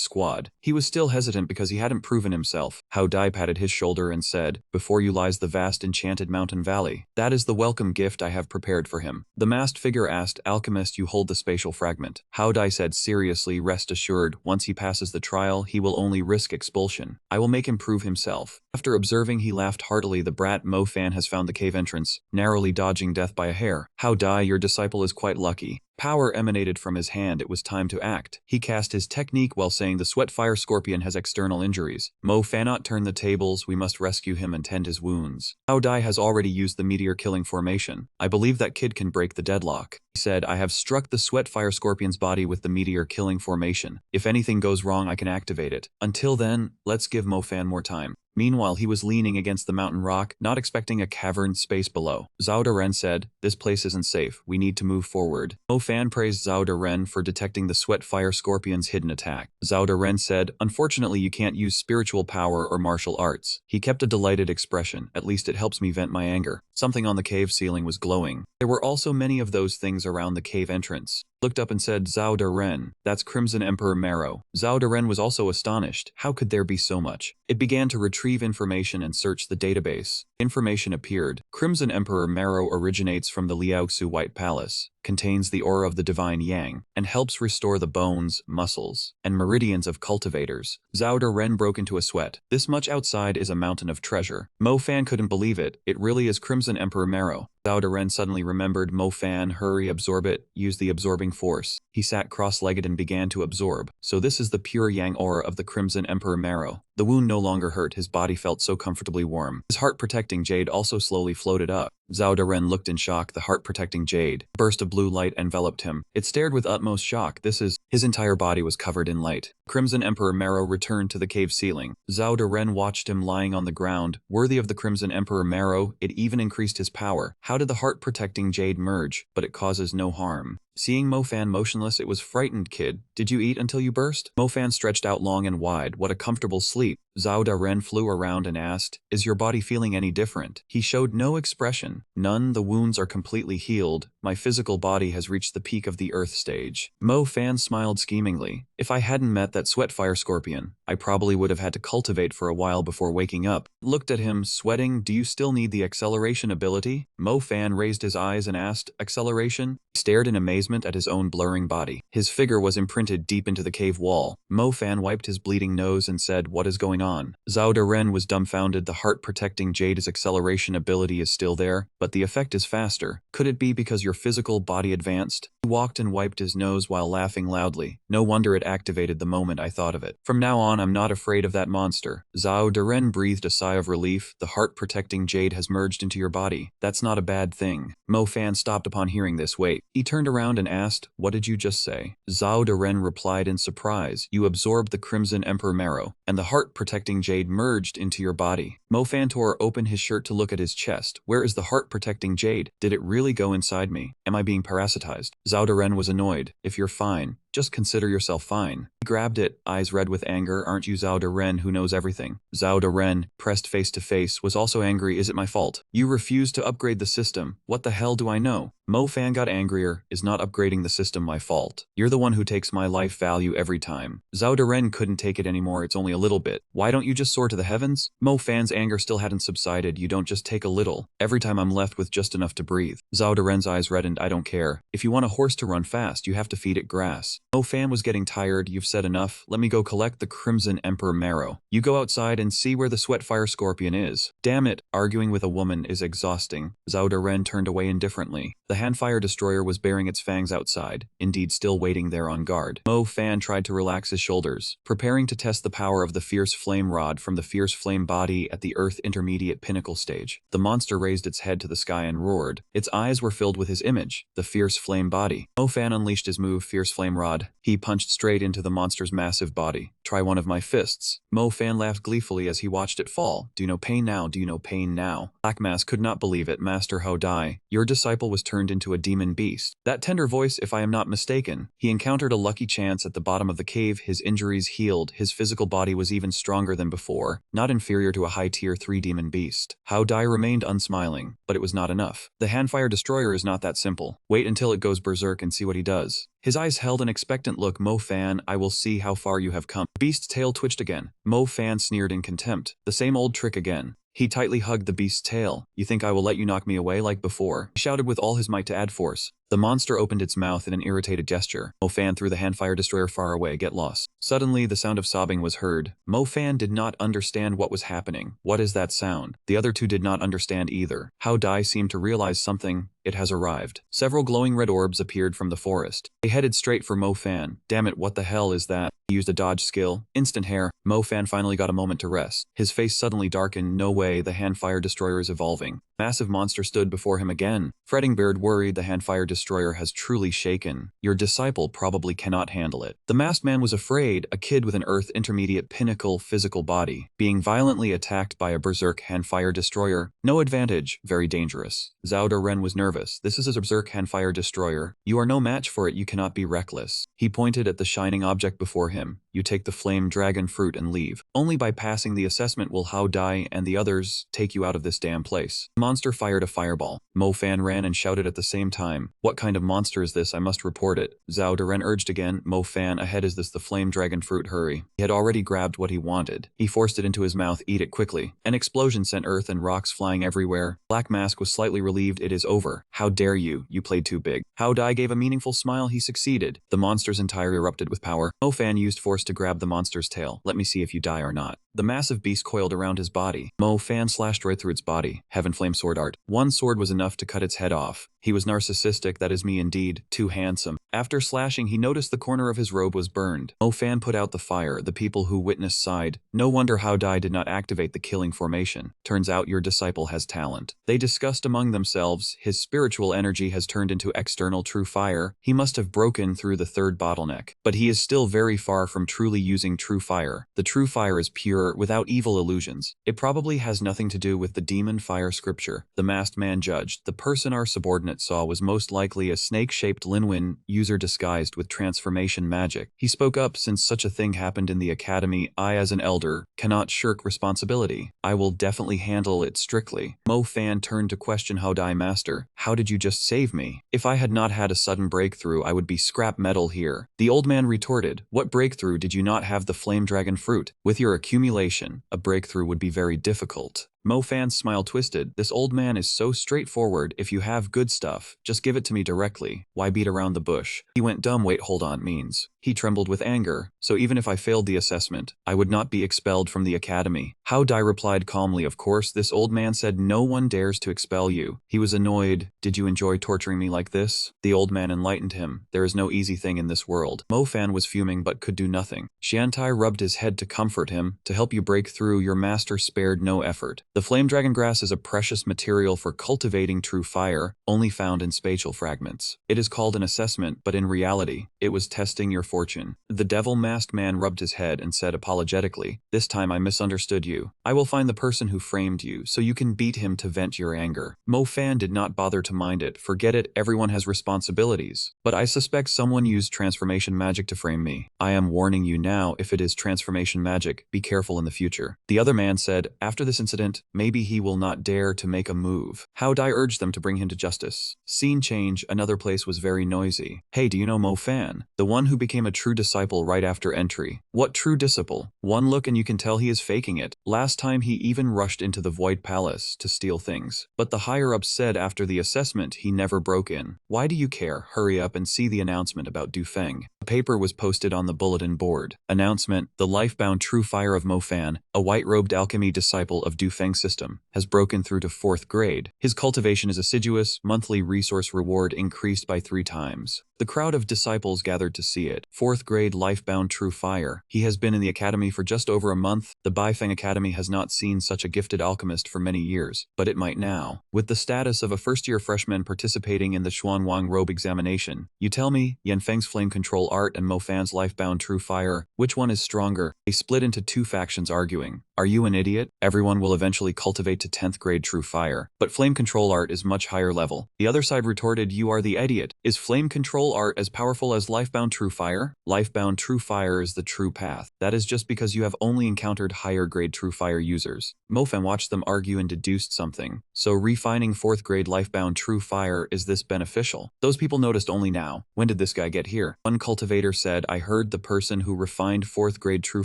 squad. He was still hesitant because he hadn't proven himself. Hao Dai patted his shoulder and said, before you lies the vast enchanted mountain valley. That is the welcome gift I have prepared for him. The masked figure asked, Alchemist, you hold the spatial fragment. Hao Dai said seriously, rest assured, once he passes the trial, he will only risk expulsion. I will make him prove himself. After observing, he laughed heartily. The brat Mo Fan has found the cave entrance, narrowly dodging death by a hair. Hao Dai, your disciple is quite lucky. Power emanated from his hand. It was time to act. He cast his technique while saying the sweat fire scorpion has external injuries. Mo Fanot turn the tables. We must rescue him and tend his wounds. Hao Dai has already used the meteor killing formation. I believe that kid can break the deadlock. He said, I have struck the sweat fire scorpion's body with the meteor killing formation. If anything goes wrong, I can activate it. Until then, let's give Mo Fan more time. Meanwhile, he was leaning against the mountain rock, not expecting a cavern space below. Zhao Daren said, this place isn't safe. We need to move forward. Mo Fan praised Zhao Daren for detecting the sweat fire scorpion's hidden attack. Zhao Daren said, unfortunately, you can't use spiritual power or martial arts. He kept a delighted expression. At least it helps me vent my anger. Something on the cave ceiling was glowing. There were also many of those things around the cave entrance. Looked up and said, Zhao Daren, that's Crimson Emperor Marrow. Zhao Daren was also astonished. How could there be so much? It began to retrieve information and search the database. Information appeared. Crimson Emperor Marrow originates from the Liaoxu White Palace, contains the aura of the divine Yang, and helps restore the bones, muscles, and meridians of cultivators. Zhao Ren broke into a sweat. This much outside is a mountain of treasure. Mo Fan couldn't believe it. It really is Crimson Emperor Marrow. Zhao Ren suddenly remembered. Mo Fan, hurry, absorb it, use the absorbing force. He sat cross-legged and began to absorb. So this is the pure Yang aura of the Crimson Emperor Marrow. The wound no longer hurt, his body felt so comfortably warm. His heart-protecting jade also slowly floated up. Zhao Ren looked in shock. The heart-protecting jade. A burst of blue light enveloped him. It stared with utmost shock. His entire body was covered in light. Crimson Emperor Marrow returned to the cave ceiling. Zhao Ren watched him lying on the ground, worthy of the Crimson Emperor Marrow. It even increased his power. How did the heart-protecting jade merge? But it causes no harm. Seeing Mo Fan motionless, it was frightened. Kid, did you eat until you burst? Mo Fan stretched out long and wide. What a comfortable sleep. Zhao Ren flew around and asked, is your body feeling any different? He showed no expression. None, the wounds are completely healed. My physical body has reached the peak of the earth stage. Mo Fan smiled schemingly. If I hadn't met that sweat-fire scorpion, I probably would have had to cultivate for a while before waking up. Looked at him, sweating. Do you still need the acceleration ability? Mo Fan raised his eyes and asked, acceleration? He stared in amazement at his own blurring body. His figure was imprinted deep into the cave wall. Mo Fan wiped his bleeding nose and said, what is going on? Zhao Ren was dumbfounded. The heart-protecting jade's acceleration ability is still there, but the effect is faster. Could it be because your physical body advanced? He walked and wiped his nose while laughing loudly. No wonder it activated the moment I thought of it. From now on, I'm not afraid of that monster. Zhao Ren breathed a sigh of relief. The heart-protecting jade has merged into your body. That's not a bad thing. Mo Fan stopped upon hearing this. Wait. He turned around and asked, what did you just say? Zhao Ren replied in surprise. You absorbed the Crimson Emperor Marrow, and the heart-protecting jade merged into your body. Mo Fan tore open his shirt to look at his chest. Where is the heart-protecting jade? Did it really go inside me? Am I being parasitized? Zhao Ren was annoyed. If you're fine, just consider yourself fine. He grabbed it, eyes red with anger. Aren't you Zhao Ren who knows everything? Zhao Ren, pressed face to face, was also angry. Is it my fault? You refused to upgrade the system. What the hell do I know? Mo Fan got angrier. Is not upgrading the system my fault? You're the one who takes my life value every time. Zhao Ren couldn't take it anymore. It's only a little bit. Why don't you just soar to the heavens? Mo Fan's anger still hadn't subsided. You don't just take a little. Every time I'm left with just enough to breathe. Zhao Ren's eyes reddened. I don't care. If you want a horse to run fast, you have to feed it grass. Mo Fan was getting tired. You've said enough. Let me go collect the Crimson Emperor Marrow. You go outside and see where the Sweatfire Scorpion is. Damn it, arguing with a woman is exhausting. Zhao Ren turned away indifferently. The Handfire Destroyer was baring its fangs outside, indeed still waiting there on guard. Mo Fan tried to relax his shoulders, preparing to test the power of the Fierce Flame Rod from the Fierce Flame Body at the Earth Intermediate Pinnacle stage. The monster raised its head to the sky and roared. Its eyes were filled with his image, the Fierce Flame Body. Mo Fan unleashed his move, Fierce Flame Rod. He punched straight into the monster's massive body. Try one of my fists. Mo Fan laughed gleefully as he watched it fall. Do you know pain now? Do you know pain now? Black Mask could not believe it. Master Ho Dai, your disciple was turned into a demon beast. That tender voice, if I am not mistaken. He encountered a lucky chance at the bottom of the cave. His injuries healed. His physical body was even stronger than before, not inferior to a high tier 3 demon beast. How Dai remained unsmiling, but it was not enough. The Handfire Destroyer is not that simple. Wait until it goes berserk and see what he does. His eyes held an expectant look. Mo Fan, I will see how far you have come. The beast's tail twitched again. Mo Fan sneered in contempt. The same old trick again. He tightly hugged the beast's tail. You think I will let you knock me away like before? He shouted with all his might to add force. The monster opened its mouth in an irritated gesture. Mo Fan threw the Handfire Destroyer far away. Get lost. Suddenly, the sound of sobbing was heard. Mo Fan did not understand what was happening. What is that sound? The other two did not understand either. How Dai seemed to realize something. It has arrived. Several glowing red orbs appeared from the forest. They headed straight for Mo Fan. Damn it, what the hell is that? He used a dodge skill. Instant hair. Mo Fan finally got a moment to rest. His face suddenly darkened. No way, the Handfire Destroyer is evolving. Massive monster stood before him again. Fretting Beard worried, the Handfire Destroyer has truly shaken. Your disciple probably cannot handle it. The masked man was afraid, a kid with an Earth Intermediate Pinnacle physical body, being violently attacked by a berserk Handfire Destroyer. No advantage, very dangerous. Zhao Ren was nervous. This is a berserk Handfire Destroyer. You are no match for it, you cannot be reckless. He pointed at the shining object before him. you take the flame dragon fruit and leave. Only by passing the assessment will Hao Dai and the others take you out of this damn place. The monster fired a fireball. Mo Fan ran and shouted at the same time. What kind of monster is this? I must report it. Zhao Duren urged again. Mo Fan, ahead, is this the flame dragon fruit? Hurry. He had already grabbed what he wanted. He forced it into his mouth. Eat it quickly. An explosion sent earth and rocks flying everywhere. Black Mask was slightly relieved. It is over. How dare you? You played too big. Hao Dai gave a meaningful smile. He succeeded. The monster's entire erupted with power. Mo Fan used force to grab the monster's tail. Let me see if you die or not. The massive beast coiled around his body. Mo Fan slashed right through its body. Heaven Flame Sword Art. One sword was enough to cut its head off. He was narcissistic, that is me indeed, too handsome. After slashing, he noticed the corner of his robe was burned. Mo Fan put out the fire. The people who witnessed sighed. No wonder Hao Dai did not activate the killing formation. Turns out your disciple has talent. They discussed among themselves. His spiritual energy has turned into external true fire. He must have broken through the third bottleneck. But he is still very far from truly using true fire. The true fire is pure, without evil illusions. It probably has nothing to do with the demon fire scripture. The masked man judged. The person our subordinate saw was most likely a snake-shaped Linwen user disguised with transformation magic. He spoke up. Since such a thing happened in the academy, I as an elder cannot shirk responsibility. I will definitely handle it strictly. Mo Fan turned to question Hao Dai. Master, how did you just save me? If I had not had a sudden breakthrough, I would be scrap metal here. The old man retorted. What breakthrough? Did you not have the flame dragon fruit? With your accumulation, a breakthrough would be very difficult. Mo Fan's smile twisted. This old man is so straightforward. If you have good stuff, just give it to me directly. Why beat around the bush? He went dumb. Wait, hold on, means. He trembled with anger. So even if I failed the assessment, I would not be expelled from the academy. Hao Dai replied calmly. Of course, this old man said no one dares to expel you. He was annoyed. Did you enjoy torturing me like this? The old man enlightened him. There is no easy thing in this world. Mo Fan was fuming but could do nothing. Xiantai rubbed his head to comfort him. To help you break through, your master spared no effort. The flame dragon grass is a precious material for cultivating true fire, only found in spatial fragments. It is called an assessment, but in reality, it was testing your fortune. The devil-masked man rubbed his head and said apologetically, this time I misunderstood you. I will find the person who framed you, so you can beat him to vent your anger. Mo Fan did not bother to mind it. Forget it, everyone has responsibilities. But I suspect someone used transformation magic to frame me. I am warning you now, if it is transformation magic, be careful in the future. The other man said, after this incident, maybe he will not dare to make a move. Hao Dai urged them to bring him to justice. Scene change. Another place was very noisy. Hey, do you know Mo Fan? The one who became a true disciple right after entry. What true disciple? One look and you can tell he is faking it. Last time he even rushed into the Void Palace to steal things. But the higher-ups said after the assessment he never broke in. Why do you care? Hurry up and see the announcement about Du Feng. A paper was posted on the bulletin board. Announcement: the life-bound true fire of Mo Fan, a white-robed alchemy disciple of Du Feng's system, has broken through to 4th grade. His cultivation is assiduous. Monthly resource reward increased by 3 times. The crowd of disciples gathered to see it. 4th grade life-bound true fire. He has been in the academy for just over a month. The Baifeng Academy has not seen such a gifted alchemist for many years, but it might now. With the status of a first-year freshman participating in the Xuanwang robe examination, you tell me, Yanfeng's flame control art and Mo Fan's life-bound true fire, which one is stronger? They split into 2 factions arguing. Are you an idiot? Everyone will eventually cultivate to 10th grade true fire, but flame control art is much higher level. The other side retorted, you are the idiot. Is flame control art as powerful as lifebound true fire? Lifebound true fire is the true path. That is just because you have only encountered higher grade true fire users. Mo Fan watched them argue and deduced something. So refining 4th grade lifebound true fire, is this beneficial? Those people noticed only now. When did this guy get here? One cultivator said, I heard the person who refined 4th grade true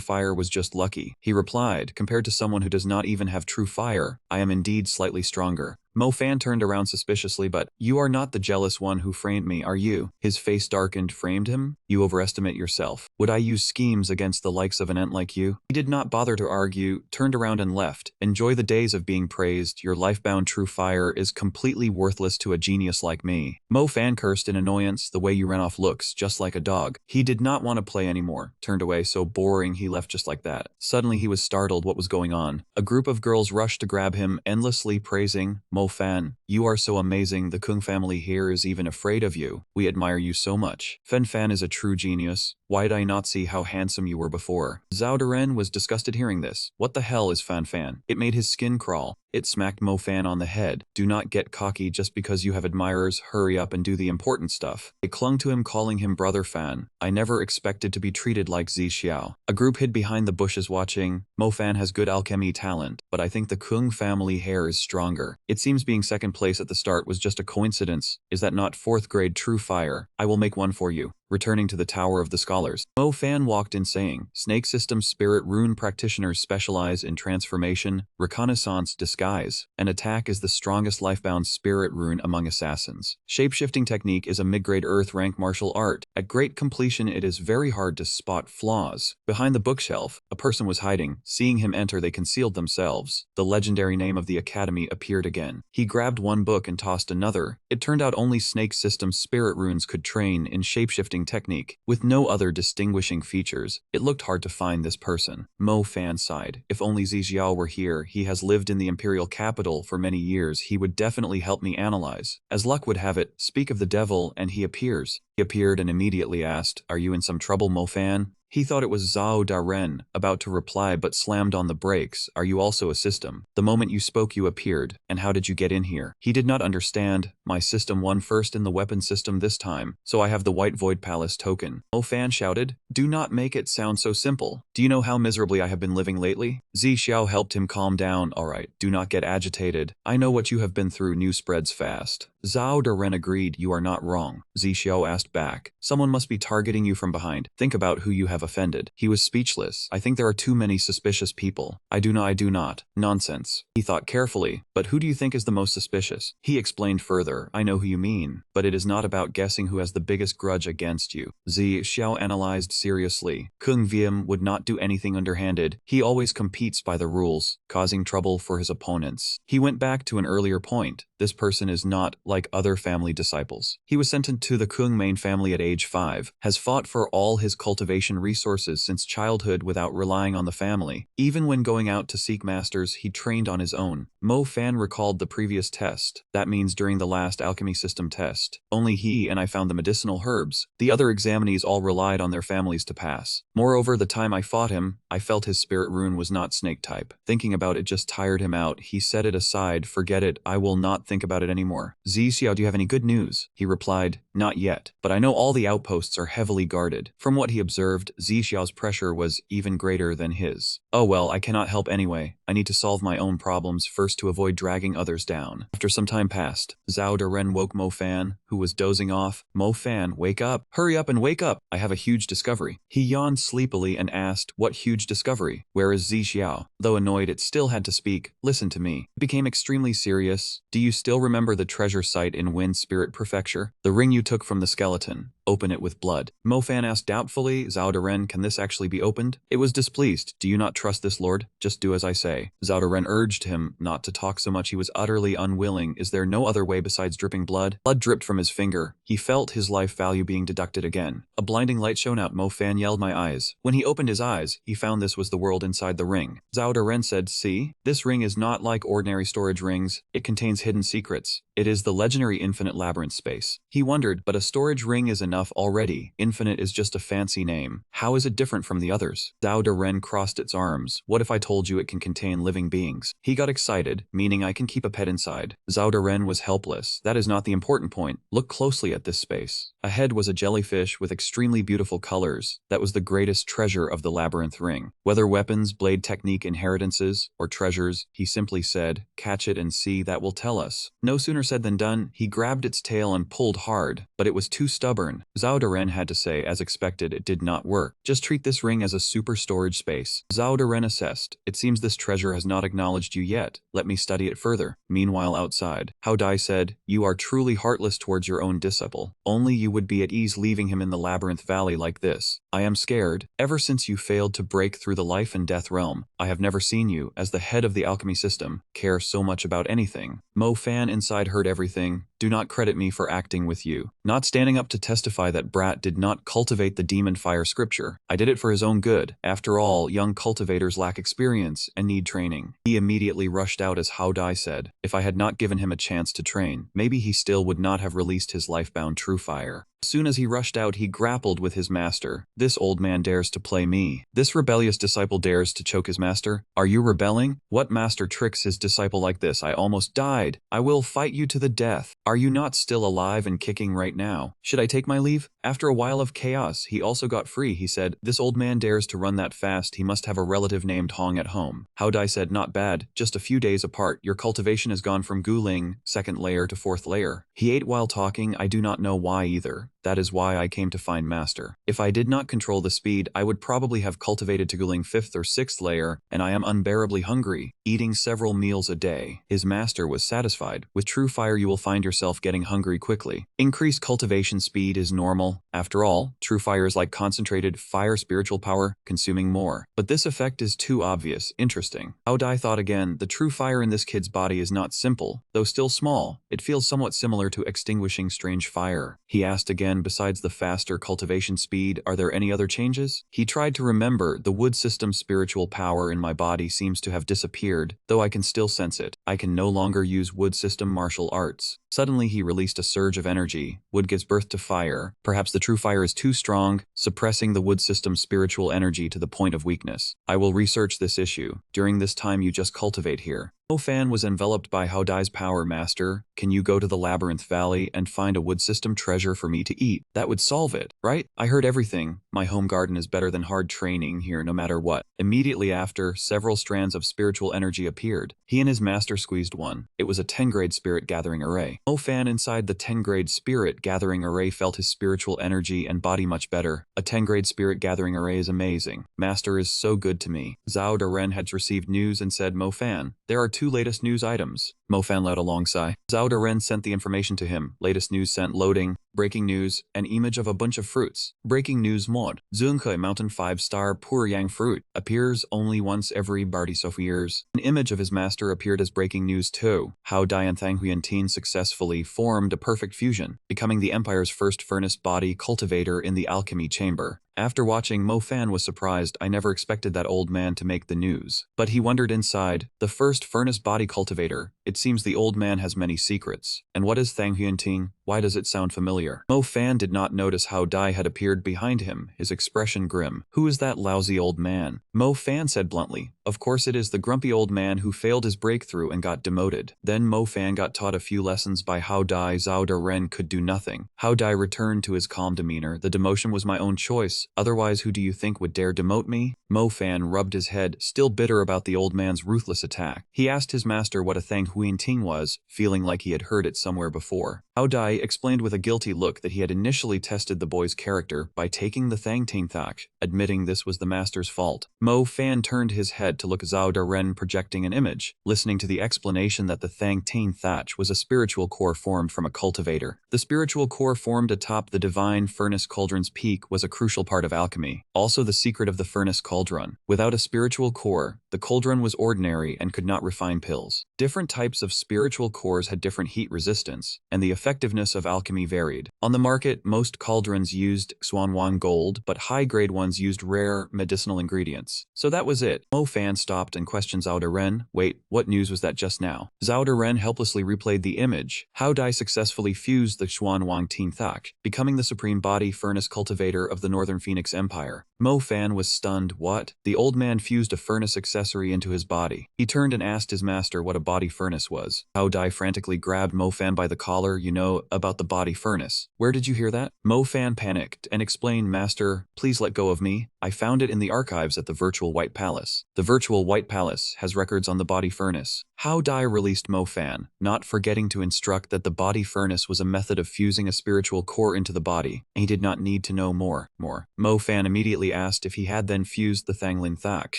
fire was just lucky. He replied, compared to someone who does not even have true fire, I am indeed slightly stronger. Mo Fan turned around suspiciously, but, you are not the jealous one who framed me, are you? His face darkened. Framed him? You overestimate yourself. Would I use schemes against the likes of an ant like you? He did not bother to argue, turned around and left. Enjoy the days of being praised. Your life-bound true fire is completely worthless to a genius like me. Mo Fan cursed in annoyance. The way you ran off looks just like a dog. He did not want to play anymore. Turned away. So boring. He left just like that. Suddenly he was startled. What was going on? A group of girls rushed to grab him, endlessly praising, Mo Fan, you are so amazing. The Kung family here is even afraid of you. We admire you so much. Fen Fan is a true genius. Why did I not see how handsome you were before? Zhao Duren was disgusted hearing this. What the hell is Fan Fan? It made his skin crawl. It smacked Mo Fan on the head. Do not get cocky just because you have admirers. Hurry up and do the important stuff. They clung to him, calling him Brother Fan. I never expected to be treated like Zi Xiao. A group hid behind the bushes watching. Mo Fan has good alchemy talent, but I think the Kung family hair is stronger. It seems being second place at the start was just a coincidence. Is that not 4th grade true fire? I will make one for you. Returning to the Tower of the Scholars, Mo Fan walked in saying, Snake System Spirit Rune practitioners specialize in transformation, reconnaissance, disguise, and attack is the strongest lifebound spirit rune among assassins. Shapeshifting technique is a mid-grade earth rank martial art. At great completion it is very hard to spot flaws. Behind the bookshelf, a person was hiding. Seeing him enter they concealed themselves. The legendary name of the academy appeared again. He grabbed one book and tossed another. It turned out only Snake System Spirit Runes could train in shapeshifting technique. With no other distinguishing features, it looked hard to find this person. Mo Fan sighed. If only Zi Xiao were here. He has lived in the imperial capital for many years. He would definitely help me analyze. As luck would have it, speak of the devil and he appears. He appeared and immediately asked, Are you in some trouble, Mo Fan? He thought it was Zhao Daren, about to reply but slammed on the brakes. Are you also a system? The moment you spoke you appeared. And how did you get in here? He did not understand. My system won first in the weapon system this time, so I have the White Void Palace token. Mo Fan shouted, Do not make it sound so simple. Do you know how miserably I have been living lately? Zi Xiao helped him calm down. Alright, do not get agitated. I know what you have been through. News spreads fast. Zhao Daren agreed. You are not wrong. Zi Xiao asked back. Someone must be targeting you from behind. Think about who you have offended. He was speechless. I think there are too many suspicious people. I do not. Nonsense. He thought carefully. But who do you think is the most suspicious? He explained further. I know who you mean. But it is not about guessing who has the biggest grudge against you. Zi Xiao analyzed seriously. Kung Wiem would not do anything underhanded. He always competes by the rules, causing trouble for his opponents. He went back to an earlier point. This person is not like other family disciples. He was sent into the Kung main family at age 5, has fought for all his cultivation resources since childhood without relying on the family. Even when going out to seek masters, he trained on his own. Mo Fan recalled the previous test. That means during the last alchemy system test. Only he and I found the medicinal herbs. The other examinees all relied on their families to pass. Moreover, the time I fought him, I felt his spirit rune was not snake type. Thinking about it just tired him out. He set it aside. Forget it. I will not think about it anymore. Zi Xiao, do you have any good news? He replied, Not yet, but I know all the outposts are heavily guarded. From what he observed, Zi Xiao's pressure was even greater than his. Oh well, I cannot help anyway. I need to solve my own problems first to avoid dragging others down. After some time passed, Zhao Daren woke Mo Fan, who was dozing off. Mo Fan, wake up. Hurry up and wake up. I have a huge discovery. He yawned sleepily and asked, What huge discovery? Where is Zi Xiao? Though annoyed, it still had to speak. Listen to me. It became extremely serious. Do you still remember the treasure site in Wind Spirit Prefecture? The ring you took from the skeleton. Open it with blood. Mo Fan asked doubtfully, Zhao Daren, can this actually be opened? It was displeased. Do you not trust this lord? Just do as I say. Zhao Daren urged him not to talk so much. He was utterly unwilling. Is there no other way besides dripping blood? Blood dripped from his finger. He felt his life value being deducted again. A blinding light shone out. Mo Fan yelled, My eyes. When he opened his eyes, he found this was the world inside the ring. Zhao Daren said, See? This ring is not like ordinary storage rings. It contains hidden secrets. It is the legendary infinite labyrinth space. He wondered, but a storage ring is enough already. Infinite is just a fancy name. How is it different from the others? Zhao Daren crossed its arms. What if I told you it can contain living beings? He got excited, meaning I can keep a pet inside. Zhao Daren was helpless. That is not the important point. Look closely at this space. Ahead was a jellyfish with extremely beautiful colors. That was the greatest treasure of the labyrinth ring. Whether weapons, blade technique, inheritances, or treasures, he simply said, Catch it and see, that will tell us. No sooner said than done. He grabbed its tail and pulled hard, but it was too stubborn. Zhao Daren had to say, as expected, it did not work. Just treat this ring as a super storage space. Zhao Daren assessed. It seems this treasure has not acknowledged you yet. Let me study it further. Meanwhile, outside, Hao Dai said, You are truly heartless towards your own disciple. Only you would be at ease leaving him in the labyrinth valley like this. I am scared. Ever since you failed to break through the life and death realm, I have never seen you, as the head of the alchemy system, care so much about anything. Mo Fan inside heard everything. Do not credit me for acting with you. Not standing up to testify that Brat did not cultivate the demon fire scripture. I did it for his own good. After all, young cultivators lack experience and need training. He immediately rushed out as Hao Dai said. If I had not given him a chance to train, maybe he still would not have released his lifebound true fire. As soon as he rushed out, he grappled with his master. This old man dares to play me. This rebellious disciple dares to choke his master. Are you rebelling? What master tricks his disciple like this? I almost died. I will fight you to the death. Are you not still alive and kicking right now? Should I take my leave? After a while of chaos, he also got free. He said, this old man dares to run that fast. He must have a relative named Hong at home. Hao Dai said, not bad. Just a few days apart. Your cultivation has gone from Guling, 2nd layer to 4th layer. He ate while talking. I do not know why either. That is why I came to find master. If I did not control the speed, I would probably have cultivated to Guling 5th or 6th layer, and I am unbearably hungry, eating several meals a day. His master was satisfied. With true fire you will find yourself getting hungry quickly. Increased cultivation speed is normal. After all, true fire is like concentrated fire spiritual power, consuming more. But this effect is too obvious. Interesting. Hao Dai thought again, the true fire in this kid's body is not simple. Though still small, it feels somewhat similar to extinguishing strange fire. He asked again, besides the faster cultivation speed, are there any other changes? He tried to remember. The wood system spiritual power in my body seems to have disappeared, though I can still sense it. I can no longer use wood system martial arts. Suddenly he released a surge of energy. Wood gives birth to fire. Perhaps the true fire is too strong, suppressing the wood system's spiritual energy to the point of weakness. I will research this issue. During this time you just cultivate here. Mo Fan was enveloped by Hao Dai's power. Master, can you go to the Labyrinth Valley and find a wood system treasure for me to eat? That would solve it, right? I heard everything. My home garden is better than hard training here no matter what. Immediately after, several strands of spiritual energy appeared. He and his master squeezed one. It was a 10-grade spirit gathering array. Mo Fan inside the 10-grade spirit gathering array felt his spiritual energy and body much better. A 10-grade spirit gathering array is amazing. Master is so good to me. Zhao Daren had received news and said, Mo Fan, there are 2 latest news items. Mo Fan let a long sigh. Zhao Daren sent the information to him. Latest news sent. Loading. Breaking news. An image of a bunch of fruits. Breaking news mod. Zunke Mountain 5-star Pur Yang fruit. Appears only once every 30 years. An image of his master appeared as breaking news too. Hao Dai and Thang Huiyantin successfully formed a perfect fusion, becoming the Empire's first furnace body cultivator in the alchemy chamber. After watching, Mo Fan was surprised. I never expected that old man to make the news. But he wondered inside. The first furnace body cultivator. It seems the old man has many secrets. And what is Thang Huiyanting? Why does it sound familiar? Mo Fan did not notice how Dai had appeared behind him, his expression grim. Who is that lousy old man? Mo Fan said bluntly. Of course it is the grumpy old man who failed his breakthrough and got demoted. Then Mo Fan got taught a few lessons by Hao Dai. Zhao Daren could do nothing. Hao Dai returned to his calm demeanor. The demotion was my own choice. Otherwise, who do you think would dare demote me? Mo Fan rubbed his head, still bitter about the old man's ruthless attack. He asked his master what a Thang Huiyanting was, feeling like he had heard it somewhere before. Hao Dai explained with a guilty look that he had initially tested the boy's character by taking the Thang Ting Thak, admitting this was the master's fault. Mo Fan turned his head to look at Zhao Daren projecting an image, listening to the explanation that the Thang Ting Thach was a spiritual core formed from a cultivator. The spiritual core formed atop the divine furnace cauldron's peak was a crucial part of alchemy, also the secret of the furnace cauldron. Without a spiritual core, the cauldron was ordinary and could not refine pills. Different types of spiritual cores had different heat resistance, and the effectiveness of alchemy varied. On the market, most cauldrons used Xuanwang gold, but high-grade ones used rare medicinal ingredients. So that was it. Mo Fan stopped and questioned Zhao Daren. Wait, what news was that just now? Zhao Daren helplessly replayed the image. Hao Dai successfully fused the Xuanwang Teen Thak, becoming the supreme body furnace cultivator of the Northern Phoenix Empire. Mo Fan was stunned. What? The old man fused a furnace accessory into his body. He turned and asked his master what a body furnace was. Hao Dai frantically grabbed Mo Fan by the collar. You know about the body furnace. Where did you hear that? Mo Fan panicked and explained, Master, please let go of me. I found it in the archives at the Virtual White Palace. The Virtual White Palace has records on the body furnace. Hao Dai released Mo Fan, not forgetting to instruct that the body furnace was a method of fusing a spiritual core into the body, and he did not need to know more. Mo Fan immediately asked if he had then fused the Thanglin Thak.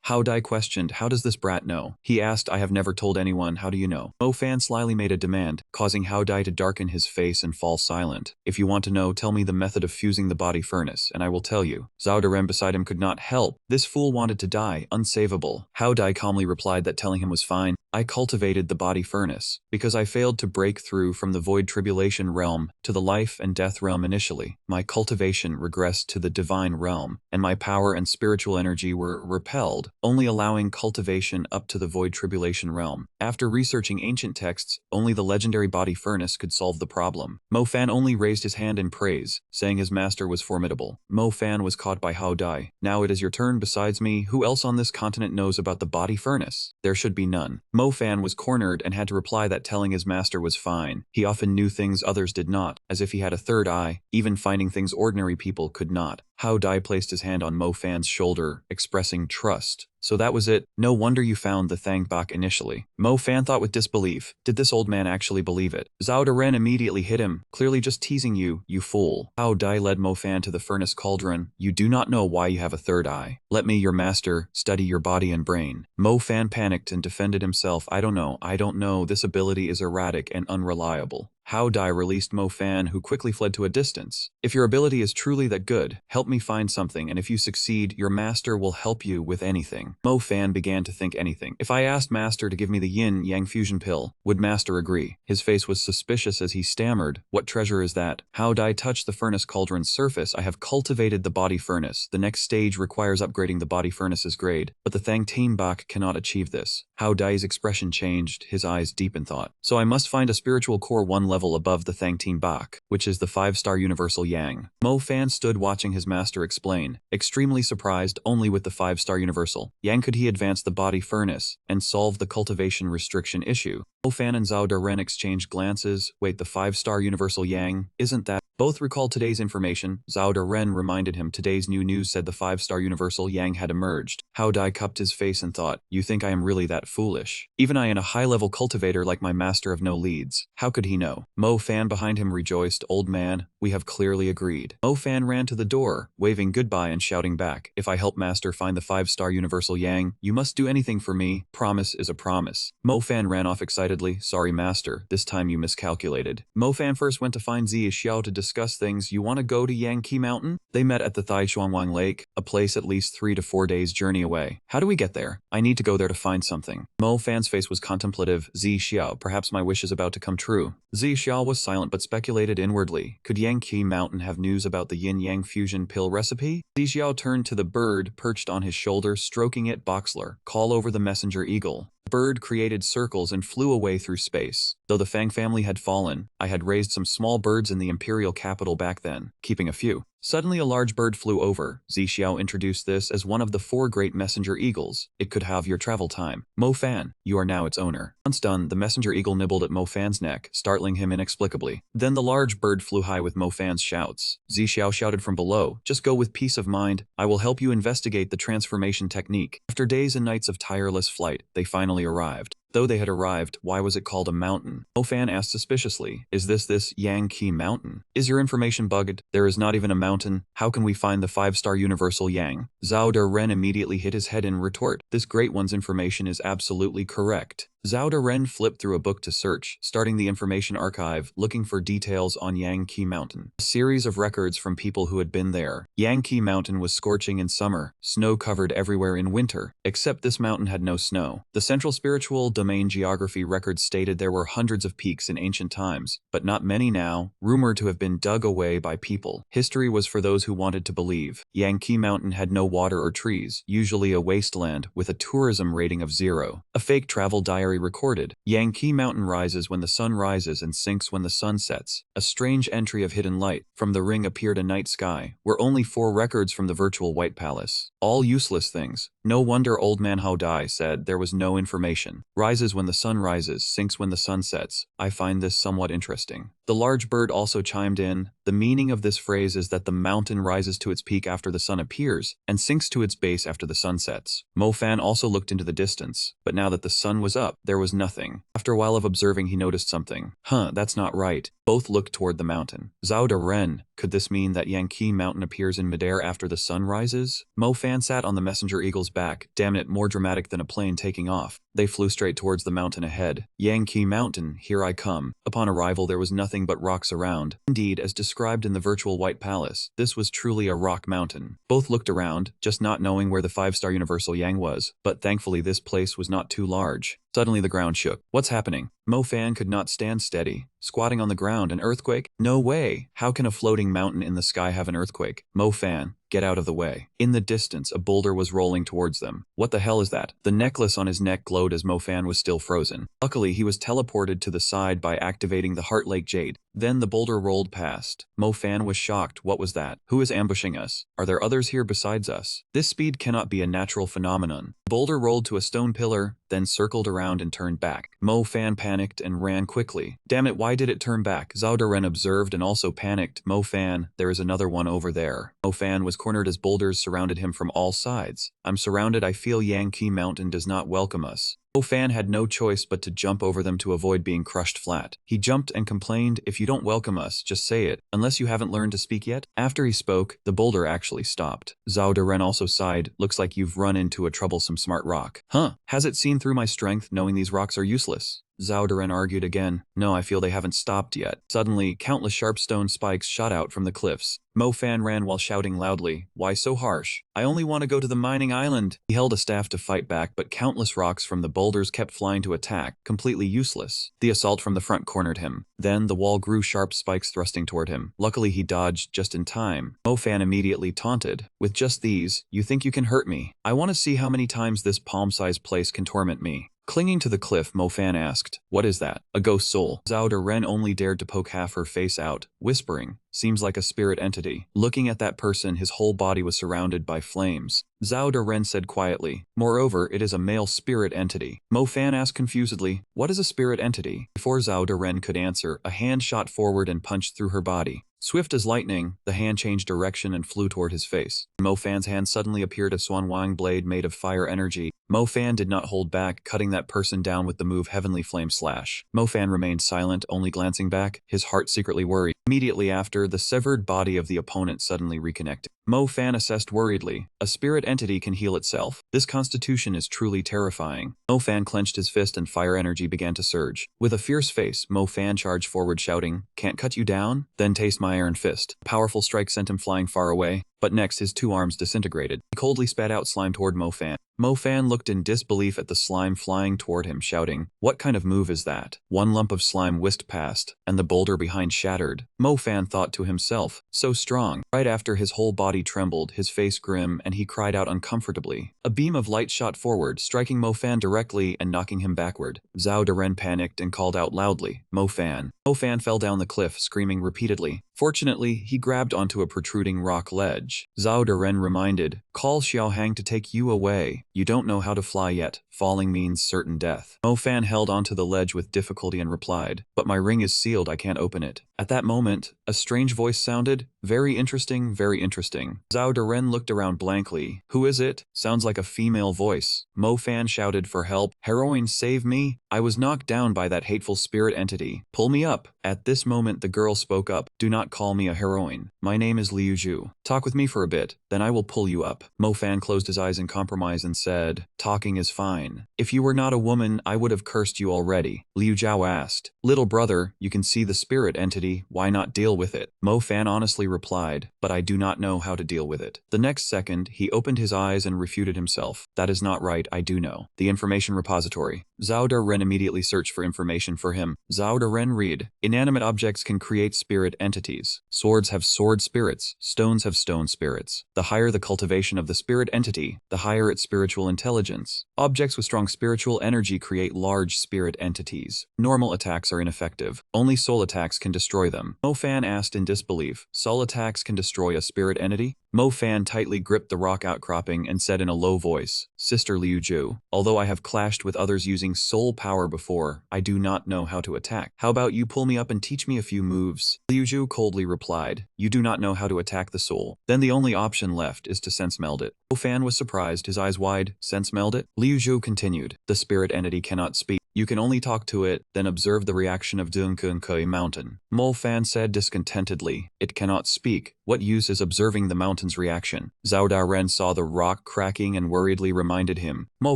Hao Dai questioned, how does this brat know? He asked, I have never told anyone, how do you know? Mo Fan slyly made a demand, causing Hao Dai to darken his face and fall silent. If you want to know, tell me the method of fusing the body furnace, and I will tell you. Zhao Daren beside him could not help. This fool wanted to die, unsavable. Hao Dai calmly replied that telling him was fine. I cultivated the body furnace because I failed to break through from the void tribulation realm to the life and death realm initially. My cultivation regressed to the divine realm, and my power and spiritual energy were repelled, only allowing cultivation up to the void tribulation realm. After researching ancient texts, only the legendary body furnace could solve the problem. Mo Fan only raised his hand in praise, saying his master was formidable. Mo Fan was caught by Hao Dai. Now it is your turn. Besides me, who else on this continent knows about the body furnace? There should be none. Mo Fan was cornered and had to reply that telling his master was fine. He often knew things others did not, as if he had a third eye, even finding things ordinary people could not. Hao Dai placed his hand on Mo Fan's shoulder, expressing trust. So that was it. No wonder you found the Thangbak initially. Mo Fan thought with disbelief. Did this old man actually believe it? Zhao Daren immediately hit him, clearly just teasing you, you fool. Hao Dai led Mo Fan to the furnace cauldron. You do not know why you have a third eye. Let me, your master, study your body and brain. Mo Fan panicked and defended himself. I don't know, this ability is erratic and unreliable. Hao Dai released Mo Fan, who quickly fled to a distance. If your ability is truly that good, help me find something, and if you succeed, your master will help you with anything. Mo Fan began to think anything. If I asked master to give me the yin-yang fusion pill, would master agree? His face was suspicious as he stammered. What treasure is that? Hao Dai touched the furnace cauldron's surface. I have cultivated the body furnace. The next stage requires upgrading the body furnace's grade, but the Thangbak cannot achieve this. Hao Dai's expression changed, his eyes deep in thought. So I must find a spiritual core 1 level above the Thangbak, which is the 5-star universal yang. Mo Fan stood watching his master explain, extremely surprised. Only with the 5-star universal yang could he advance the body furnace and solve the cultivation restriction issue. Mo Fan and Zhao Daren exchanged glances. Wait, the 5-star universal yang? Isn't that? Both recalled today's information. Zhao Daren reminded him today's new news said the 5-star universal yang had emerged. Hao Dai cupped his face and thought, you think I am really that foolish? Even I am a high-level cultivator like my master of no leads. How could he know? Mo Fan behind him rejoiced. Old man, we have clearly agreed. Mo Fan ran to the door, waving goodbye and shouting back, if I help master find the 5-star universal yang, you must do anything for me. Promise is a promise. Mo Fan ran off excitedly. Sorry master, this time you miscalculated. Mo Fan first went to find Ziyi Xiao to discuss things. You want to go to Yangqi Mountain? They met at the Taishuangwang Lake, a place at least 3 to 4 days journey away. How do we get there? I need to go there to find something. Mo Fan's face was contemplative. Ziyi Xiao, perhaps my wish is about to come true. Ziyi Xiao was silent but speculated inwardly. Could Yangqi Mountain have news about the yin-yang fusion pill recipe? Ziyi Xiao turned to the bird perched on his shoulder, stroking it. Boxler, call over the messenger eagle. The bird created circles and flew away through space. Though the Fang family had fallen, I had raised some small birds in the imperial capital back then, keeping a few. Suddenly a large bird flew over. Ziyi Xiao introduced this as one of the 4 great messenger eagles. It could have your travel time. Mo Fan, you are now its owner. Once done, the messenger eagle nibbled at Mo Fan's neck, startling him inexplicably. Then the large bird flew high with Mo Fan's shouts. Ziyi Xiao shouted from below, just go with peace of mind. I will help you investigate the transformation technique. After days and nights of tireless flight, they finally arrived. Though they had arrived, why was it called a mountain? Mo Fan asked suspiciously, is this Yangqi Mountain? Is your information bugged? There is not even a mountain. How can we find the 5-star universal yang? Zhao Daren immediately hit his head in retort. This great one's information is absolutely correct. Zhao Daren flipped through a book to search, starting the information archive, looking for details on Yangqi Mountain. A series of records from people who had been there. Yangqi Mountain was scorching in summer, snow covered everywhere in winter, except this mountain had no snow. The central spiritual domain geography records stated there were hundreds of peaks in ancient times, but not many now, rumored to have been dug away by people. History was for those who wanted to believe. Yangqi Mountain had no water or trees, usually a wasteland with a tourism rating of 0. A fake travel diary recorded, Yangqi Mountain rises when the sun rises and sinks when the sun sets. A strange entry of hidden light. From the ring appeared a night sky, where only 4 records from the virtual White Palace. All useless things. No wonder old man Hao Dai said there was no information. Rises when the sun rises, sinks when the sun sets. I find this somewhat interesting. The large bird also chimed in, the meaning of this phrase is that the mountain rises to its peak after the sun appears, and sinks to its base after the sun sets. Mo Fan also looked into the distance, but now that the sun was up, there was nothing. After a while of observing, he noticed something. That's not right. Both looked toward the mountain. Zhao Daren, could this mean that Yangqi Mountain appears in midair after the sun rises? Mo Fan sat on the messenger eagle's back. Damn it, more dramatic than a plane taking off. They flew straight towards the mountain ahead. Yankee Mountain, here I come. Upon arrival there was nothing but rocks around. Indeed, as described in the virtual White Palace, this was truly a rock mountain. Both looked around, just not knowing where the 5-star Universal Yang was, but thankfully this place was not too large. Suddenly the ground shook. What's happening? Mo Fan could not stand steady. Squatting on the ground, an earthquake? No way! How can a floating mountain in the sky have an earthquake? Mo Fan, get out of the way. In the distance, a boulder was rolling towards them. What the hell is that? The necklace on his neck glowed as Mo Fan was still frozen. Luckily, he was teleported to the side by activating the Heart Lake Jade. Then the boulder rolled past. Mo Fan was shocked. What was that? Who is ambushing us? Are there others here besides us? This speed cannot be a natural phenomenon. The boulder rolled to a stone pillar, then circled around and turned back. Mo Fan panicked and ran quickly. Damn it, why did it turn back? Zhao Daren observed and also panicked. Mo Fan, there is another one over there. Mo Fan was cornered as boulders surrounded him from all sides. I'm surrounded. I feel Yankee Mountain does not welcome us. Mo Fan had no choice but to jump over them to avoid being crushed flat. He jumped and complained, if you don't welcome us, just say it, unless you haven't learned to speak yet. After he spoke, the boulder actually stopped. Zhao Daren also sighed, looks like you've run into a troublesome smart rock. Huh, has it seen through my strength knowing these rocks are useless? Zhao Daren argued again. No, I feel they haven't stopped yet. Suddenly, countless sharp stone spikes shot out from the cliffs. Mo Fan ran while shouting loudly, why so harsh? I only want to go to the mining island. He held a staff to fight back, but countless rocks from the boulders kept flying to attack, completely useless. The assault from the front cornered him. Then the wall grew sharp spikes thrusting toward him. Luckily he dodged just in time. Mo Fan immediately taunted, with just these, you think you can hurt me? I want to see how many times this palm-sized place can torment me. Clinging to the cliff, Mo Fan asked, what is that? A ghost soul. Zhao Daren only dared to poke half her face out, whispering, seems like a spirit entity. Looking at that person, his whole body was surrounded by flames. Zhao Daren said quietly, moreover, it is a male spirit entity. Mo Fan asked confusedly, what is a spirit entity? Before Zhao Daren could answer, a hand shot forward and punched through her body. Swift as lightning, the hand changed direction and flew toward his face. Mo Fan's hand suddenly appeared a Swan Wang blade made of fire energy. Mo Fan did not hold back, cutting that person down with the move Heavenly Flame Slash. Mo Fan remained silent, only glancing back, his heart secretly worried. Immediately after, the severed body of the opponent suddenly reconnected. Mo Fan assessed worriedly, a spirit entity can heal itself. This constitution is truly terrifying. Mo Fan clenched his fist and fire energy began to surge. With a fierce face, Mo Fan charged forward shouting, can't cut you down? Then taste my iron fist. A powerful strike sent him flying far away, but next his two arms disintegrated. He coldly spat out slime toward Mo Fan. Mo Fan looked in disbelief at the slime flying toward him, shouting, what kind of move is that? One lump of slime whisked past, and the boulder behind shattered. Mo Fan thought to himself, so strong. Right after, his whole body trembled, his face grim, and he cried out uncomfortably. A beam of light shot forward, striking Mo Fan directly and knocking him backward. Zhao Daren panicked and called out loudly, Mo Fan. Mo Fan fell down the cliff, screaming repeatedly. Fortunately, he grabbed onto a protruding rock ledge. Zhao Daren reminded, call Xiao Hang to take you away. You don't know how to fly yet. Falling means certain death. Mo Fan held onto the ledge with difficulty and replied, but my ring is sealed, I can't open it. At that moment, a strange voice sounded, very interesting, very interesting. Zhao Daren looked around blankly. Who is it? Sounds like a female voice. Mo Fan shouted for help. Heroine, save me. I was knocked down by that hateful spirit entity. Pull me up. At this moment the girl spoke up. Do not call me a heroine. My name is Liu Zhu. Talk with me for a bit, then I will pull you up. Mo Fan closed his eyes in compromise and said, talking is fine. If you were not a woman, I would have cursed you already. Liu Zhao asked, little brother, you can see the spirit entity, why not deal with it? Mo Fan honestly replied, but I do not know how to deal with it. The next second, he opened his eyes and refuted himself. That is not right, I do know. The information repository. Zhao Daren immediately searched for information for him. Zhao Daren read, inanimate objects can create spirit entities. Swords have sword spirits, stones have stone spirits. The higher the cultivation of the spirit entity, the higher its spiritual intelligence. Objects with strong spiritual energy create large spirit entities. Normal attacks are ineffective. Only soul attacks can destroy them. Mo Fan asked in disbelief, soul attacks can destroy a spirit entity? Mo Fan tightly gripped the rock outcropping and said in a low voice, Sister Liu Zhu, although I have clashed with others using soul power before, I do not know how to attack. How about you pull me up and teach me a few moves? Liu Zhu coldly replied, you do not know how to attack the soul. Then the only option left is to sense meld it. Mo Fan was surprised, his eyes wide. Sense meld it? Liu Zhu continued, the spirit entity cannot speak. You can only talk to it, then observe the reaction of Dunkunkui Mountain. Mo Fan said discontentedly. It cannot speak. What use is observing the mountain's reaction? Zhao Daren saw the rock cracking and worriedly reminded him, Mo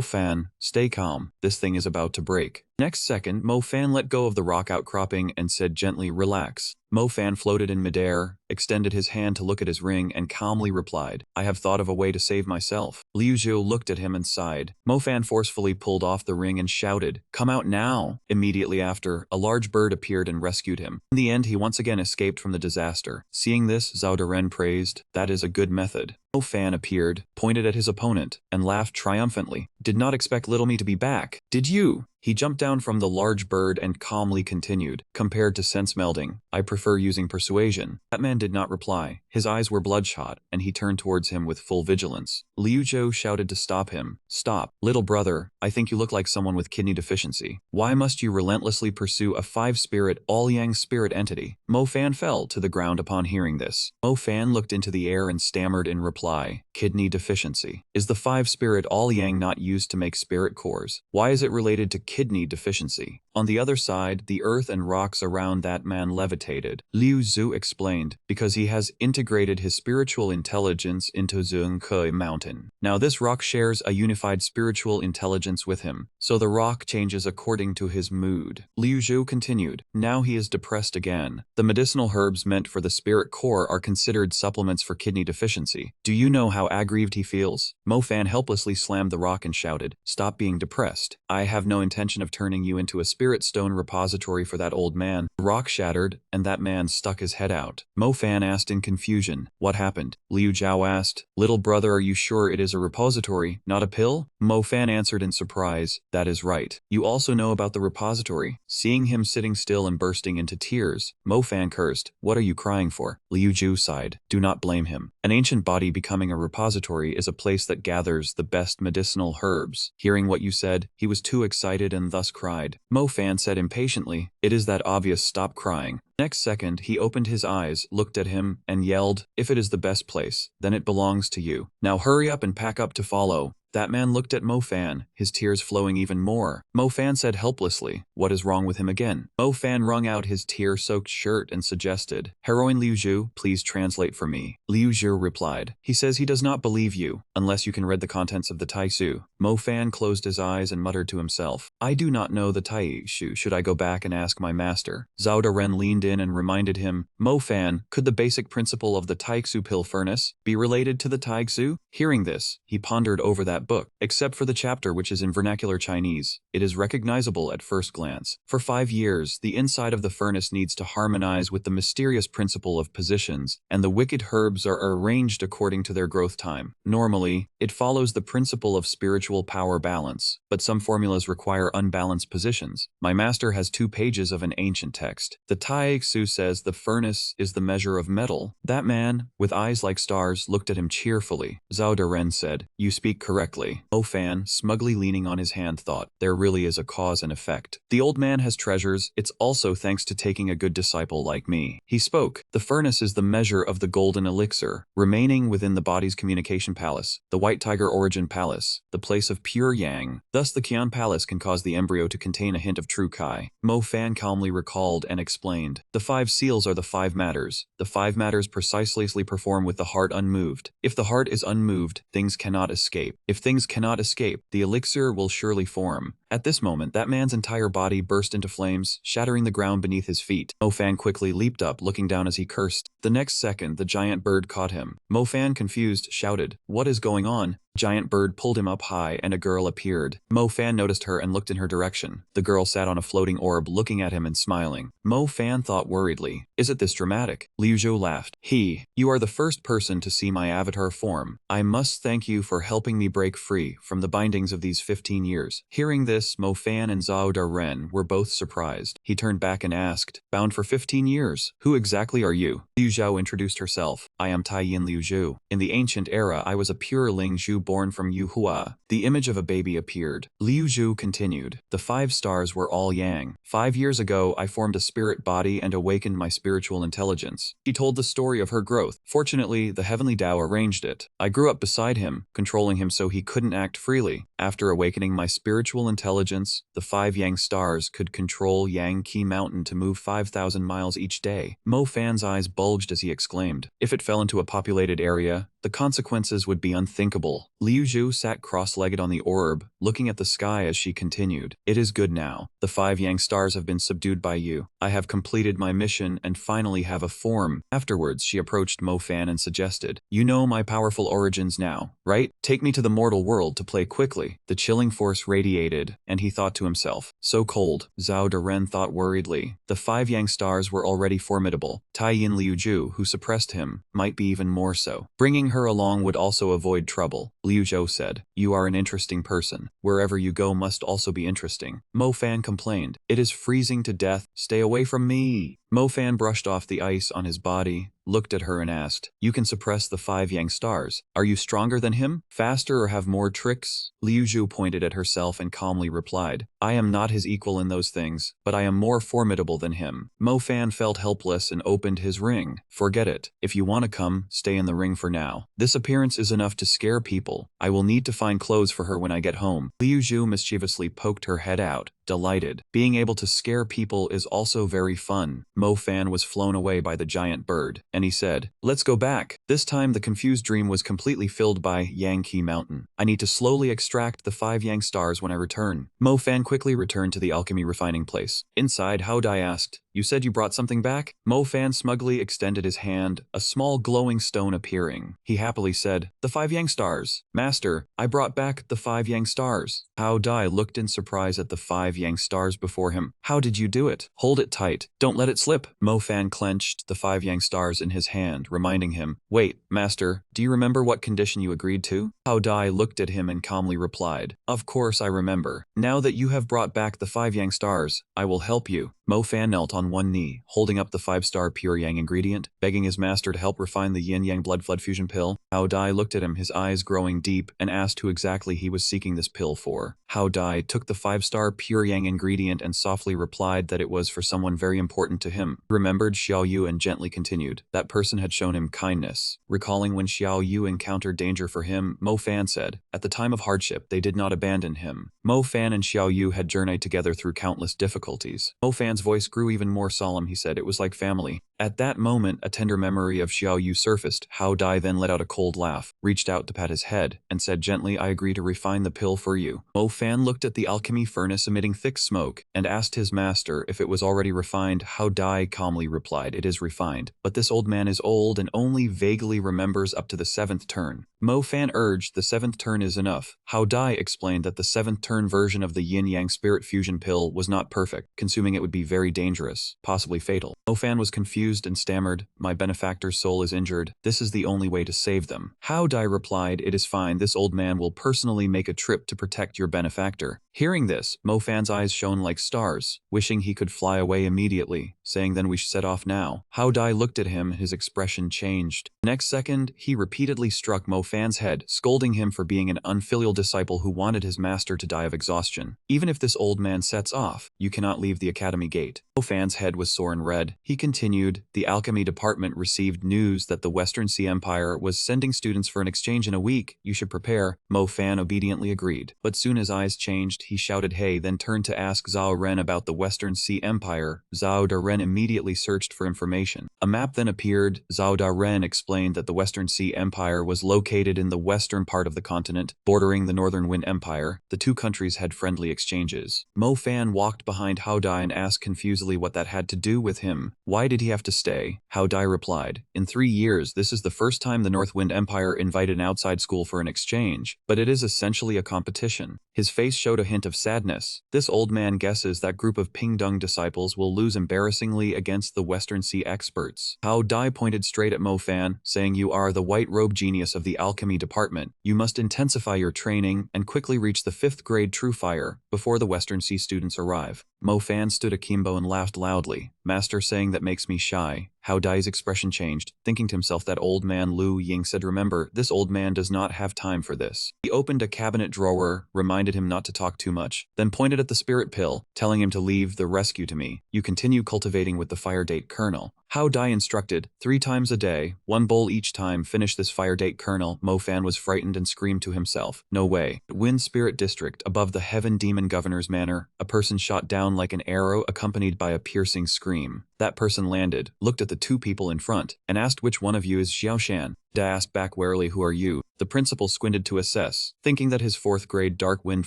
Fan, stay calm. This thing is about to break. Next second, Mo Fan let go of the rock outcropping and said gently, relax. Mo Fan floated in midair, extended his hand to look at his ring, and calmly replied, I have thought of a way to save myself. Liu Zhu looked at him and sighed. Mo Fan forcefully pulled off the ring and shouted, come out now! Immediately after, a large bird appeared and rescued him. In the end, he once again escaped from the disaster. Seeing this, Zhao Daren praised, that is a good method. Mo Fan appeared, pointed at his opponent, and laughed triumphantly. Did not expect little me to be back, did you? He jumped down from the large bird and calmly continued, compared to sense melding, I prefer using persuasion. That man did not reply. His eyes were bloodshot, and he turned towards him with full vigilance. Liu Zhou shouted to stop him. Stop, little brother, I think you look like someone with kidney deficiency. Why must you relentlessly pursue a 5-spirit, all-yang spirit entity? Mo Fan fell to the ground upon hearing this. Mo Fan looked into the air and stammered in reply, kidney deficiency. Is the 5-spirit all-yang not used to make spirit cores? Why is it related to kidney deficiency? On the other side, the earth and rocks around that man levitated. Liu Zhu explained, because he has integrated his spiritual intelligence into Zhongke Mountain. Now this rock shares a unified spiritual intelligence with him, so the rock changes according to his mood. Liu Zhu continued, now he is depressed again. The medicinal herbs meant for the spirit core are considered supplements for kidney deficiency. Do you know how aggrieved he feels? Mo Fan helplessly slammed the rock and shouted, stop being depressed. I have no intention of turning you into a spirit stone repository for that old man. The rock shattered, and that man stuck his head out. Mo Fan asked in confusion, what happened? Liu Zhao asked, little brother, are you sure it is a repository, not a pill? Mo Fan answered in surprise, that is right. You also know about the repository. Seeing him sitting still and bursting into tears, Mo Fan cursed, what are you crying for? Liu Zhu sighed, do not blame him. An ancient body becoming a repository is a place that gathers the best medicinal herbs. Hearing what you said, he was too excited and thus cried. Mo Fan said impatiently, it is that obvious, stop crying. Next second, he opened his eyes, looked at him, and yelled, if it is the best place, then it belongs to you. Now hurry up and pack up to follow. That man looked at Mo Fan, his tears flowing even more. Mo Fan said helplessly, what is wrong with him again? Mo Fan wrung out his tear-soaked shirt and suggested, Heroine Liu Zhu, please translate for me. Liu Zhu replied, he says he does not believe you, unless you can read the contents of the Taishu. Mo Fan closed his eyes and muttered to himself, I do not know the Taishu, should I go back and ask my master? Zhao Daren leaned in and reminded him, Mo Fan, could the basic principle of the Taixu pill furnace be related to the Taixu? Hearing this, he pondered over that book. Except for the chapter which is in vernacular Chinese, it is recognizable at first glance. For 5 years, the inside of the furnace needs to harmonize with the mysterious principle of positions, and the wicked herbs are arranged according to their growth time. Normally, it follows the principle of spiritual power balance, but some formulas require unbalanced positions. My master has 2 pages of an ancient text. The Taixu says the furnace is the measure of metal. That man, with eyes like stars, looked at him cheerfully. Zhao Daren said, you speak correctly. Mo Fan, smugly leaning on his hand, thought, there really is a cause and effect. The old man has treasures, it's also thanks to taking a good disciple like me. He spoke, the furnace is the measure of the golden elixir, remaining within the body's communication palace, the White Tiger Origin Palace, the place of pure yang. Thus the Qian Palace can cause the embryo to contain a hint of true Kai. Mo Fan calmly recalled and explained, the 5 seals are the 5 matters. The 5 matters precisely perform with the heart unmoved. If the heart is unmoved, things cannot escape. If things cannot escape, the elixir will surely form. At this moment, that man's entire body burst into flames, shattering the ground beneath his feet. Mo Fan quickly leaped up, looking down as he cursed. The next second, the giant bird caught him. Mo Fan, confused, shouted, what is going on? Giant bird pulled him up high and a girl appeared. Mo Fan noticed her and looked in her direction. The girl sat on a floating orb looking at him and smiling. Mo Fan thought worriedly, is it this dramatic? Liu Zhou laughed. You are the first person to see my avatar form. I must thank you for helping me break free from the bindings of these 15 years. Hearing this, Mo Fan and Zhao Daren were both surprised. He turned back and asked, bound for 15 years? Who exactly are you? Liu Zhao introduced herself. I am Taiyin Liu Zhu. In the ancient era, I was a pure Ling Zhu born from Yuhua. The image of a baby appeared. Liu Zhu continued. The 5 stars were all yang. 5 years ago, I formed a spirit body and awakened my spiritual intelligence. She told the story of her growth. Fortunately, the heavenly Tao arranged it. I grew up beside him, controlling him so he couldn't act freely. After awakening my spiritual intelligence, intelligence, the 5 Yang stars could control Yang Qi Mountain to move 5,000 miles each day. Mo Fan's eyes bulged as he exclaimed. If it fell into a populated area, the consequences would be unthinkable. Liu Zhu sat cross-legged on the orb, looking at the sky as she continued. It is good now. The 5 Yang stars have been subdued by you. I have completed my mission and finally have a form. Afterwards, she approached Mo Fan and suggested, you know my powerful origins now, right? Take me to the mortal world to play quickly. The chilling force radiated, and he thought to himself, so cold. Zhao Daren thought worriedly. The 5 Yang stars were already formidable. Tai-Yin Liu Zhu, who suppressed him, might be even more so. Bringing her along would also avoid trouble. Liu Zhou said, you are an interesting person. Wherever you go must also be interesting. Mo Fan complained, it is freezing to death. Stay away from me. Mo Fan brushed off the ice on his body, looked at her and asked, you can suppress the 5 Yang stars. Are you stronger than him? Faster or have more tricks? Liu Zhu pointed at herself and calmly replied, I am not his equal in those things, but I am more formidable than him. Mo Fan felt helpless and opened his ring. Forget it. If you want to come, stay in the ring for now. This appearance is enough to scare people. I will need to find clothes for her when I get home. Liu Zhu mischievously poked her head out, delighted. Being able to scare people is also very fun. Mo Fan was flown away by the giant bird, and he said, let's go back. This time the confused dream was completely filled by Yang Qi Mountain. I need to slowly extract the 5 Yang stars when I return. Mo Fan quickly returned to the alchemy refining place. Inside, Hao Dai asked, you said you brought something back? Mo Fan smugly extended his hand, a small glowing stone appearing. He happily said, the 5 Yang stars. Master, I brought back the 5 Yang stars. Hao Dai looked in surprise at the 5 Yang stars before him. How did you do it? Hold it tight. Don't let it slip. Mo Fan clenched the 5 Yang stars in his hand, reminding him, wait, Master, do you remember what condition you agreed to? Hao Dai looked at him and calmly replied, of course I remember. Now that you have brought back the 5 Yang stars, I will help you. Mo Fan knelt on one knee, holding up the 5-star pure Yang ingredient, begging his master to help refine the Yin-Yang blood flood fusion pill. Hao Dai looked at him, his eyes growing deep, and asked who exactly he was seeking this pill for. Hao Dai took the 5-star pure Yang ingredient and softly replied that it was for someone very important to him. He remembered Xiao Yu and gently continued. That person had shown him kindness. Recalling when Xiao Yu encountered danger for him, Mo Fan said, at the time of hardship, they did not abandon him. Mo Fan and Xiao Yu had journeyed together through countless difficulties. Mo Fan's voice grew even more solemn. He said it was like family. At that moment, a tender memory of Xiao Yu surfaced. Hao Dai then let out a cold laugh, reached out to pat his head, and said gently, I agree to refine the pill for you. Mo Fan looked at the alchemy furnace emitting thick smoke, and asked his master if it was already refined. Hao Dai calmly replied, it is refined, but this old man is old and only vaguely remembers up to the 7th turn. Mo Fan urged the 7th turn is enough. Hao Dai explained that the 7th turn version of the yin-yang spirit fusion pill was not perfect. Consuming it would be very dangerous, possibly fatal. Mo Fan was confused and stammered, my benefactor's soul is injured. This is the only way to save them. Hao Dai replied, it is fine. This old man will personally make a trip to protect your benefactor. Hearing this, Mo Fan's eyes shone like stars, wishing he could fly away immediately, saying then we should set off now. Hao Dai looked at him, his expression changed. Next second, he repeatedly struck Mo Fan's head, scolding him for being an unfilial disciple who wanted his master to die of exhaustion. Even if this old man sets off, you cannot leave the academy gate. Mo Fan's head was sore and red. He continued, the alchemy department received news that the Western Sea Empire was sending students for an exchange in a week. You should prepare. Mo Fan obediently agreed. But soon his eyes changed. He shouted hey, then turned to ask Zhao Ren about the Western Sea Empire. Zhao Daren immediately searched for information. A map then appeared. Zhao Daren explained that the Western Sea Empire was located in the western part of the continent, bordering the Northern Wind Empire. The two countries had friendly exchanges. Mo Fan walked behind Hao Dai and asked confusedly what that had to do with him. Why did he have to stay? Hao Dai replied, in 3 years, this is the first time the North Wind Empire invited an outside school for an exchange, but it is essentially a competition. His face showed a hint of sadness. This old man guesses that group of Pingdong disciples will lose embarrassingly against the Western Sea experts. Hao Dai pointed straight at Mo Fan, saying you are the white robe genius of the alchemy department. You must intensify your training and quickly reach the 5th grade true fire before the Western Sea students arrive. Mo Fan stood akimbo and laughed loudly. Master saying that makes me shy. How Dai's expression changed, thinking to himself that old man Lu Ying said remember, this old man does not have time for this. He opened a cabinet drawer, reminded him not to talk too much, then pointed at the spirit pill, telling him to leave the rescue to me. You continue cultivating with the fire date kernel. How Dai instructed, 3 times a day, 1 bowl each time, finish this fire date kernel. Mo Fan was frightened and screamed to himself, no way. Wind Spirit District, above the Heaven Demon Governor's manor, a person shot down like an arrow accompanied by a piercing scream. That person landed, looked at the 2 people in front, and asked which one of you is Xiao Shan. Da asked back warily who are you? The principal squinted to assess, thinking that his 4th grade dark wind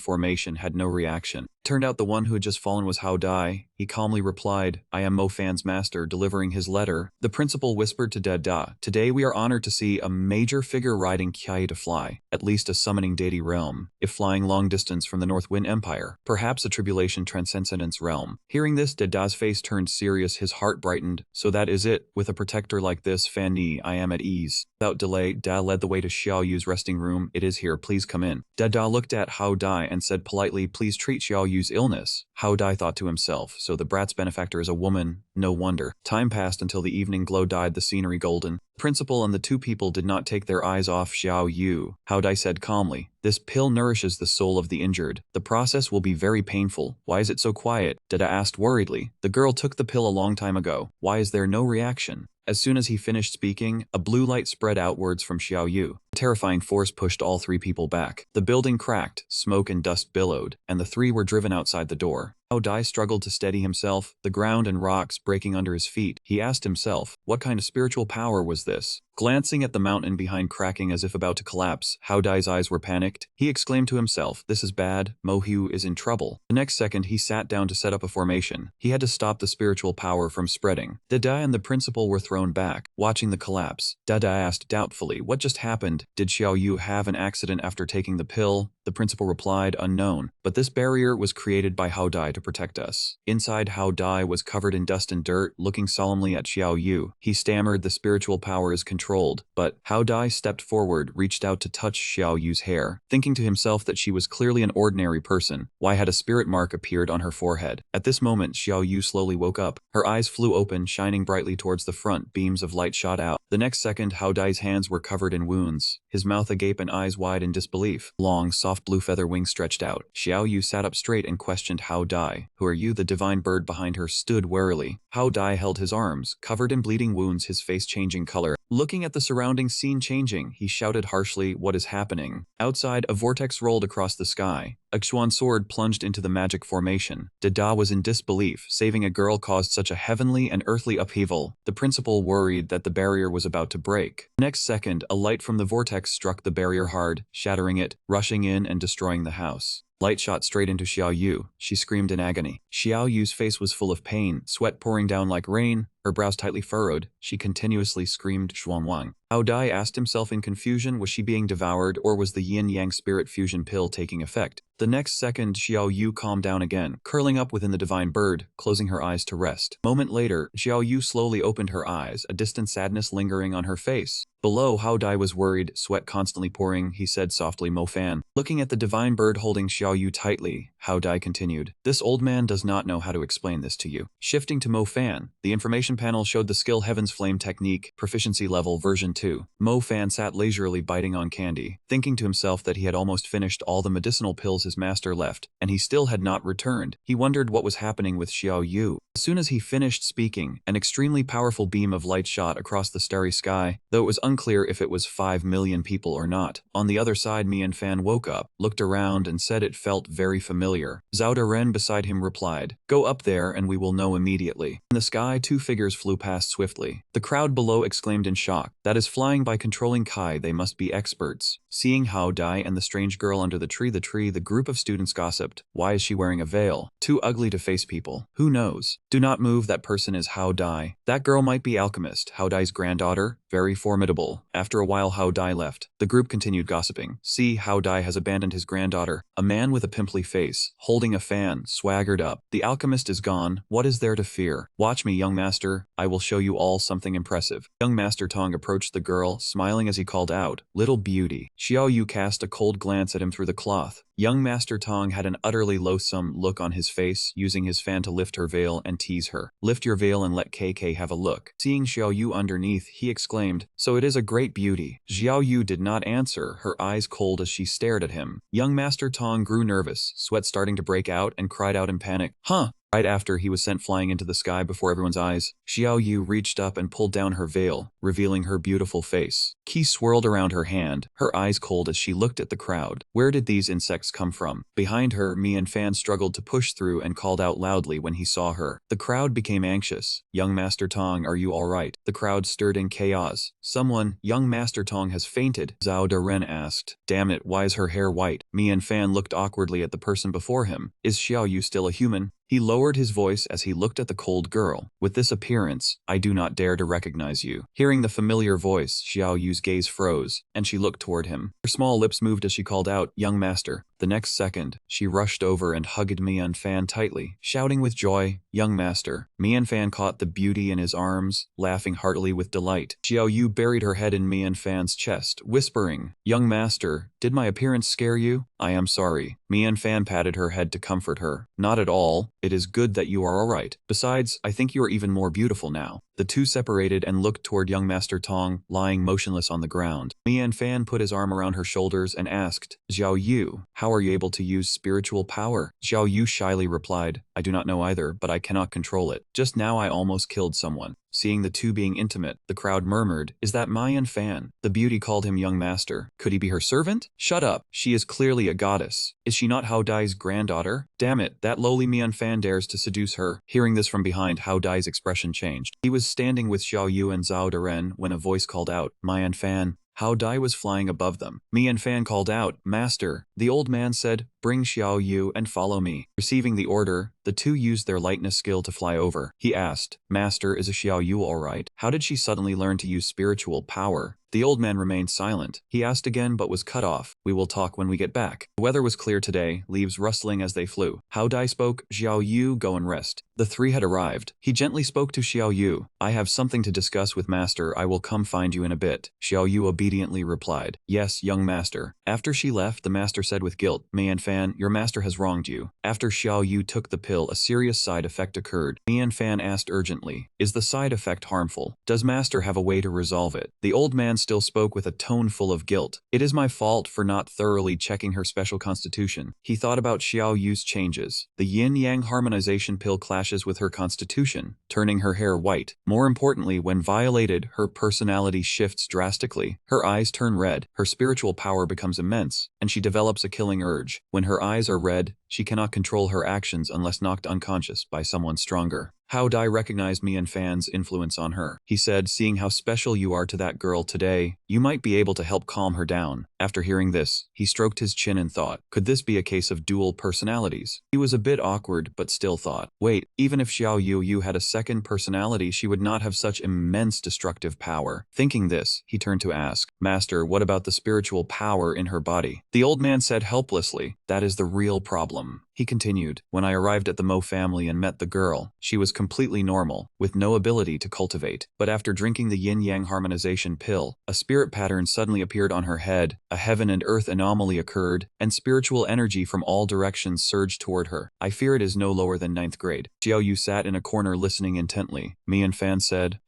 formation had no reaction. Turned out the one who had just fallen was How Dai. He calmly replied, I am Mo Fan's master, delivering his letter. The principal whispered to Da, today we are honored to see a major figure riding Kiai to fly, at least a summoning deity realm, if flying long distance from the North Wind Empire, perhaps a tribulation transcendence realm. Hearing this, Da's face turned serious, his heart brightened. So that is it, with a protector like this, Fan Ni, I am at ease. Without delay, Da led the way to Xiao Yu's resting room. It is here, please come in. Da looked at How Dai and said politely, please treat Xiao Yu's illness. How Dai thought to himself, so the brat's benefactor is a woman, no wonder. Time passed until the evening glow dyed the scenery golden. The principal and the 2 people did not take their eyes off Xiao Yu. How Dai said calmly, this pill nourishes the soul of the injured. The process will be very painful. Why is it so quiet? Da asked worriedly. The girl took the pill a long time ago. Why is there no reaction? As soon as he finished speaking, a blue light spread outwards from Xiao Yu. A terrifying force pushed all 3 people back. The building cracked, smoke and dust billowed, and the 3 were driven outside the door. How Dai struggled to steady himself, the ground and rocks breaking under his feet. He asked himself, what kind of spiritual power was this? Glancing at the mountain behind cracking as if about to collapse, How Dai's eyes were panicked. He exclaimed to himself, this is bad, Mo Hu is in trouble. The next second he sat down to set up a formation. He had to stop the spiritual power from spreading. Da and the principal were thrown back, watching the collapse. Da asked doubtfully, what just happened? Did Xiao Yu have an accident after taking the pill? The principal replied, unknown, but this barrier was created by How Dai to protect us. Inside, How Dai was covered in dust and dirt, looking solemnly at Xiao Yu. He stammered, the spiritual power is controlled, but How Dai stepped forward, reached out to touch Xiao Yu's hair, thinking to himself that she was clearly an ordinary person. Why had a spirit mark appeared on her forehead? At this moment, Xiao Yu slowly woke up. Her eyes flew open, shining brightly towards the front. Beams of light shot out. The next second, How Dai's hands were covered in wounds, his mouth agape and eyes wide in disbelief. Long, soft blue feather wings stretched out. Xiao Yu sat up straight and questioned How Dai. Who are you? The divine bird behind her stood warily. How Dai held his arms, covered in bleeding wounds, his face changing color. Looking at the surrounding scene changing, he shouted harshly, what is happening? Outside, a vortex rolled across the sky. A Xuan sword plunged into the magic formation. Da was in disbelief. Saving a girl caused such a heavenly and earthly upheaval. The principal worried that the barrier was about to break. Next second, a light from the vortex struck the barrier hard, shattering it, rushing in and destroying the house. Light shot straight into Xiao Yu. She screamed in agony. Xiao Yu's face was full of pain, sweat pouring down like rain, her brows tightly furrowed. She continuously screamed Xuanwang. How Dai asked himself in confusion, was she being devoured or was the yin-yang spirit fusion pill taking effect? The next second, Xiao Yu calmed down again, curling up within the divine bird, closing her eyes to rest. Moment later, Xiao Yu slowly opened her eyes, a distant sadness lingering on her face. Below, How Dai was worried, sweat constantly pouring. He said softly, Mo Fan. Looking at the divine bird holding Xiao Yu tightly, How Dai continued, this old man does not know how to explain this to you. Shifting to Mo Fan, the information panel showed the skill Heaven's Flame technique, proficiency level version 2. Mo Fan sat leisurely biting on candy, thinking to himself that he had almost finished all the medicinal pills his master left, and he still had not returned. He wondered what was happening with Xiao Yu. As soon as he finished speaking, an extremely powerful beam of light shot across the starry sky, though it was unclear if it was 5 million people or not. On the other side, Mian Fan woke up, looked around, and said it felt very familiar. Zhao Ren beside him replied, go up there and we will know immediately. In the sky, 2 figures flew past swiftly. The crowd below exclaimed in shock, that is flying by controlling Kai, they must be experts. Seeing How Dai and the strange girl under the tree, the group of students gossiped, why is she wearing a veil? Too ugly to face people. Who knows? Do not move, that person is How Dai. That girl might be Alchemist, How Dai's granddaughter, very formidable. After a while, How Dai left. The group continued gossiping. See, How Dai has abandoned his granddaughter. A man with a pimply face, holding a fan, swaggered up. The alchemist is gone. What is there to fear? Watch me, young master. I will show you all something impressive. Young Master Tong approached the girl, smiling as he called out, little beauty. Xiao Yu cast a cold glance at him through the cloth. Young Master Tong had an utterly loathsome look on his face, using his fan to lift her veil and tease her. Lift your veil and let KK have a look. Seeing Xiao Yu underneath, he exclaimed, so it is a great beauty. Xiao Yu did not answer, her eyes cold as she stared at him. Young Master Tong grew nervous, sweat starting to break out, and cried out in panic, huh? Right after he was sent flying into the sky before everyone's eyes, Xiao Yu reached up and pulled down her veil, revealing her beautiful face. Qi swirled around her hand, her eyes cold as she looked at the crowd. Where did these insects come from? Behind her, Mian Fan struggled to push through and called out loudly when he saw her. The crowd became anxious. Young Master Tong, are you alright? The crowd stirred in chaos. Someone, Young Master Tong has fainted, Zhao Daren asked. Damn it, why is her hair white? Mian Fan looked awkwardly at the person before him. Is Xiao Yu still a human? He lowered his voice as he looked at the cold girl. With this appearance, I do not dare to recognize you. Hearing the familiar voice, Xiao Yu's gaze froze, and she looked toward him. Her small lips moved as she called out, young master. The next second, she rushed over and hugged Mian Fan tightly, shouting with joy, young master. Mian Fan caught the beauty in his arms, laughing heartily with delight. Xiao Yu buried her head in Mian Fan's chest, whispering, young master, did my appearance scare you? I am sorry. Mian Fan patted her head to comfort her. Not at all. It is good that you are alright. Besides, I think you are even more beautiful now. The two separated and looked toward young Master Tong, lying motionless on the ground. Mian Fan put his arm around her shoulders and asked, Xiao Yu, how are you able to use spiritual power? Xiao Yu shyly replied, I do not know either, but I cannot control it. Just now I almost killed someone. Seeing the two being intimate, the crowd murmured, is that Mian Fan? The beauty called him young master. Could he be her servant? Shut up. She is clearly a goddess. Is she not Hao Dai's granddaughter? Damn it, that lowly Mian Fan dares to seduce her. Hearing this from behind, Hao Dai's expression changed. He was standing with Xiao Yu and Zhao Daren when a voice called out, Mian Fan. Hao Dai was flying above them. Mian Fan called out, Master. The old man said, bring Xiao Yu and follow me. Receiving the order, the two used their lightness skill to fly over. He asked, Master, is a Xiao Yu alright? How did she suddenly learn to use spiritual power? The old man remained silent. He asked again but was cut off. We will talk when we get back. The weather was clear today, leaves rustling as they flew. Hao Dai spoke, Xiao Yu, go and rest. The three had arrived. He gently spoke to Xiao Yu. I have something to discuss with Master. I will come find you in a bit. Xiao Yu obediently replied, yes, young master. After she left, the master said with guilt, Mian Fan, your master has wronged you. After Xiao Yu took the pill, a serious side effect occurred. Mian Fan asked urgently, is the side effect harmful? Does master have a way to resolve it? The old man still spoke with a tone full of guilt. It is my fault for not thoroughly checking her special constitution. He thought about Xiao Yu's changes. The yin-yang harmonization pill clashes with her constitution, turning her hair white. More importantly, when violated, her personality shifts drastically. Her eyes turn red, her spiritual power becomes immense, and she develops a killing urge. When her eyes are red, she cannot control her actions unless knocked unconscious by someone stronger. Hao Dai recognized Mian Fan's influence on her. He said, seeing how special you are to that girl today, you might be able to help calm her down. After hearing this, he stroked his chin and thought, could this be a case of dual personalities? He was a bit awkward, but still thought, wait, even if Xiao Yu had a second personality, she would not have such immense destructive power. Thinking this, he turned to ask, Master, what about the spiritual power in her body? The old man said helplessly, that is the real problem. He continued, when I arrived at the Mo family and met the girl, she was completely normal, with no ability to cultivate. But after drinking the yin-yang harmonization pill, a spirit pattern suddenly appeared on her head, a heaven and earth anomaly occurred, and spiritual energy from all directions surged toward her. I fear it is no lower than 9th grade. Xiao Yu sat in a corner listening intently. Mian Fan said,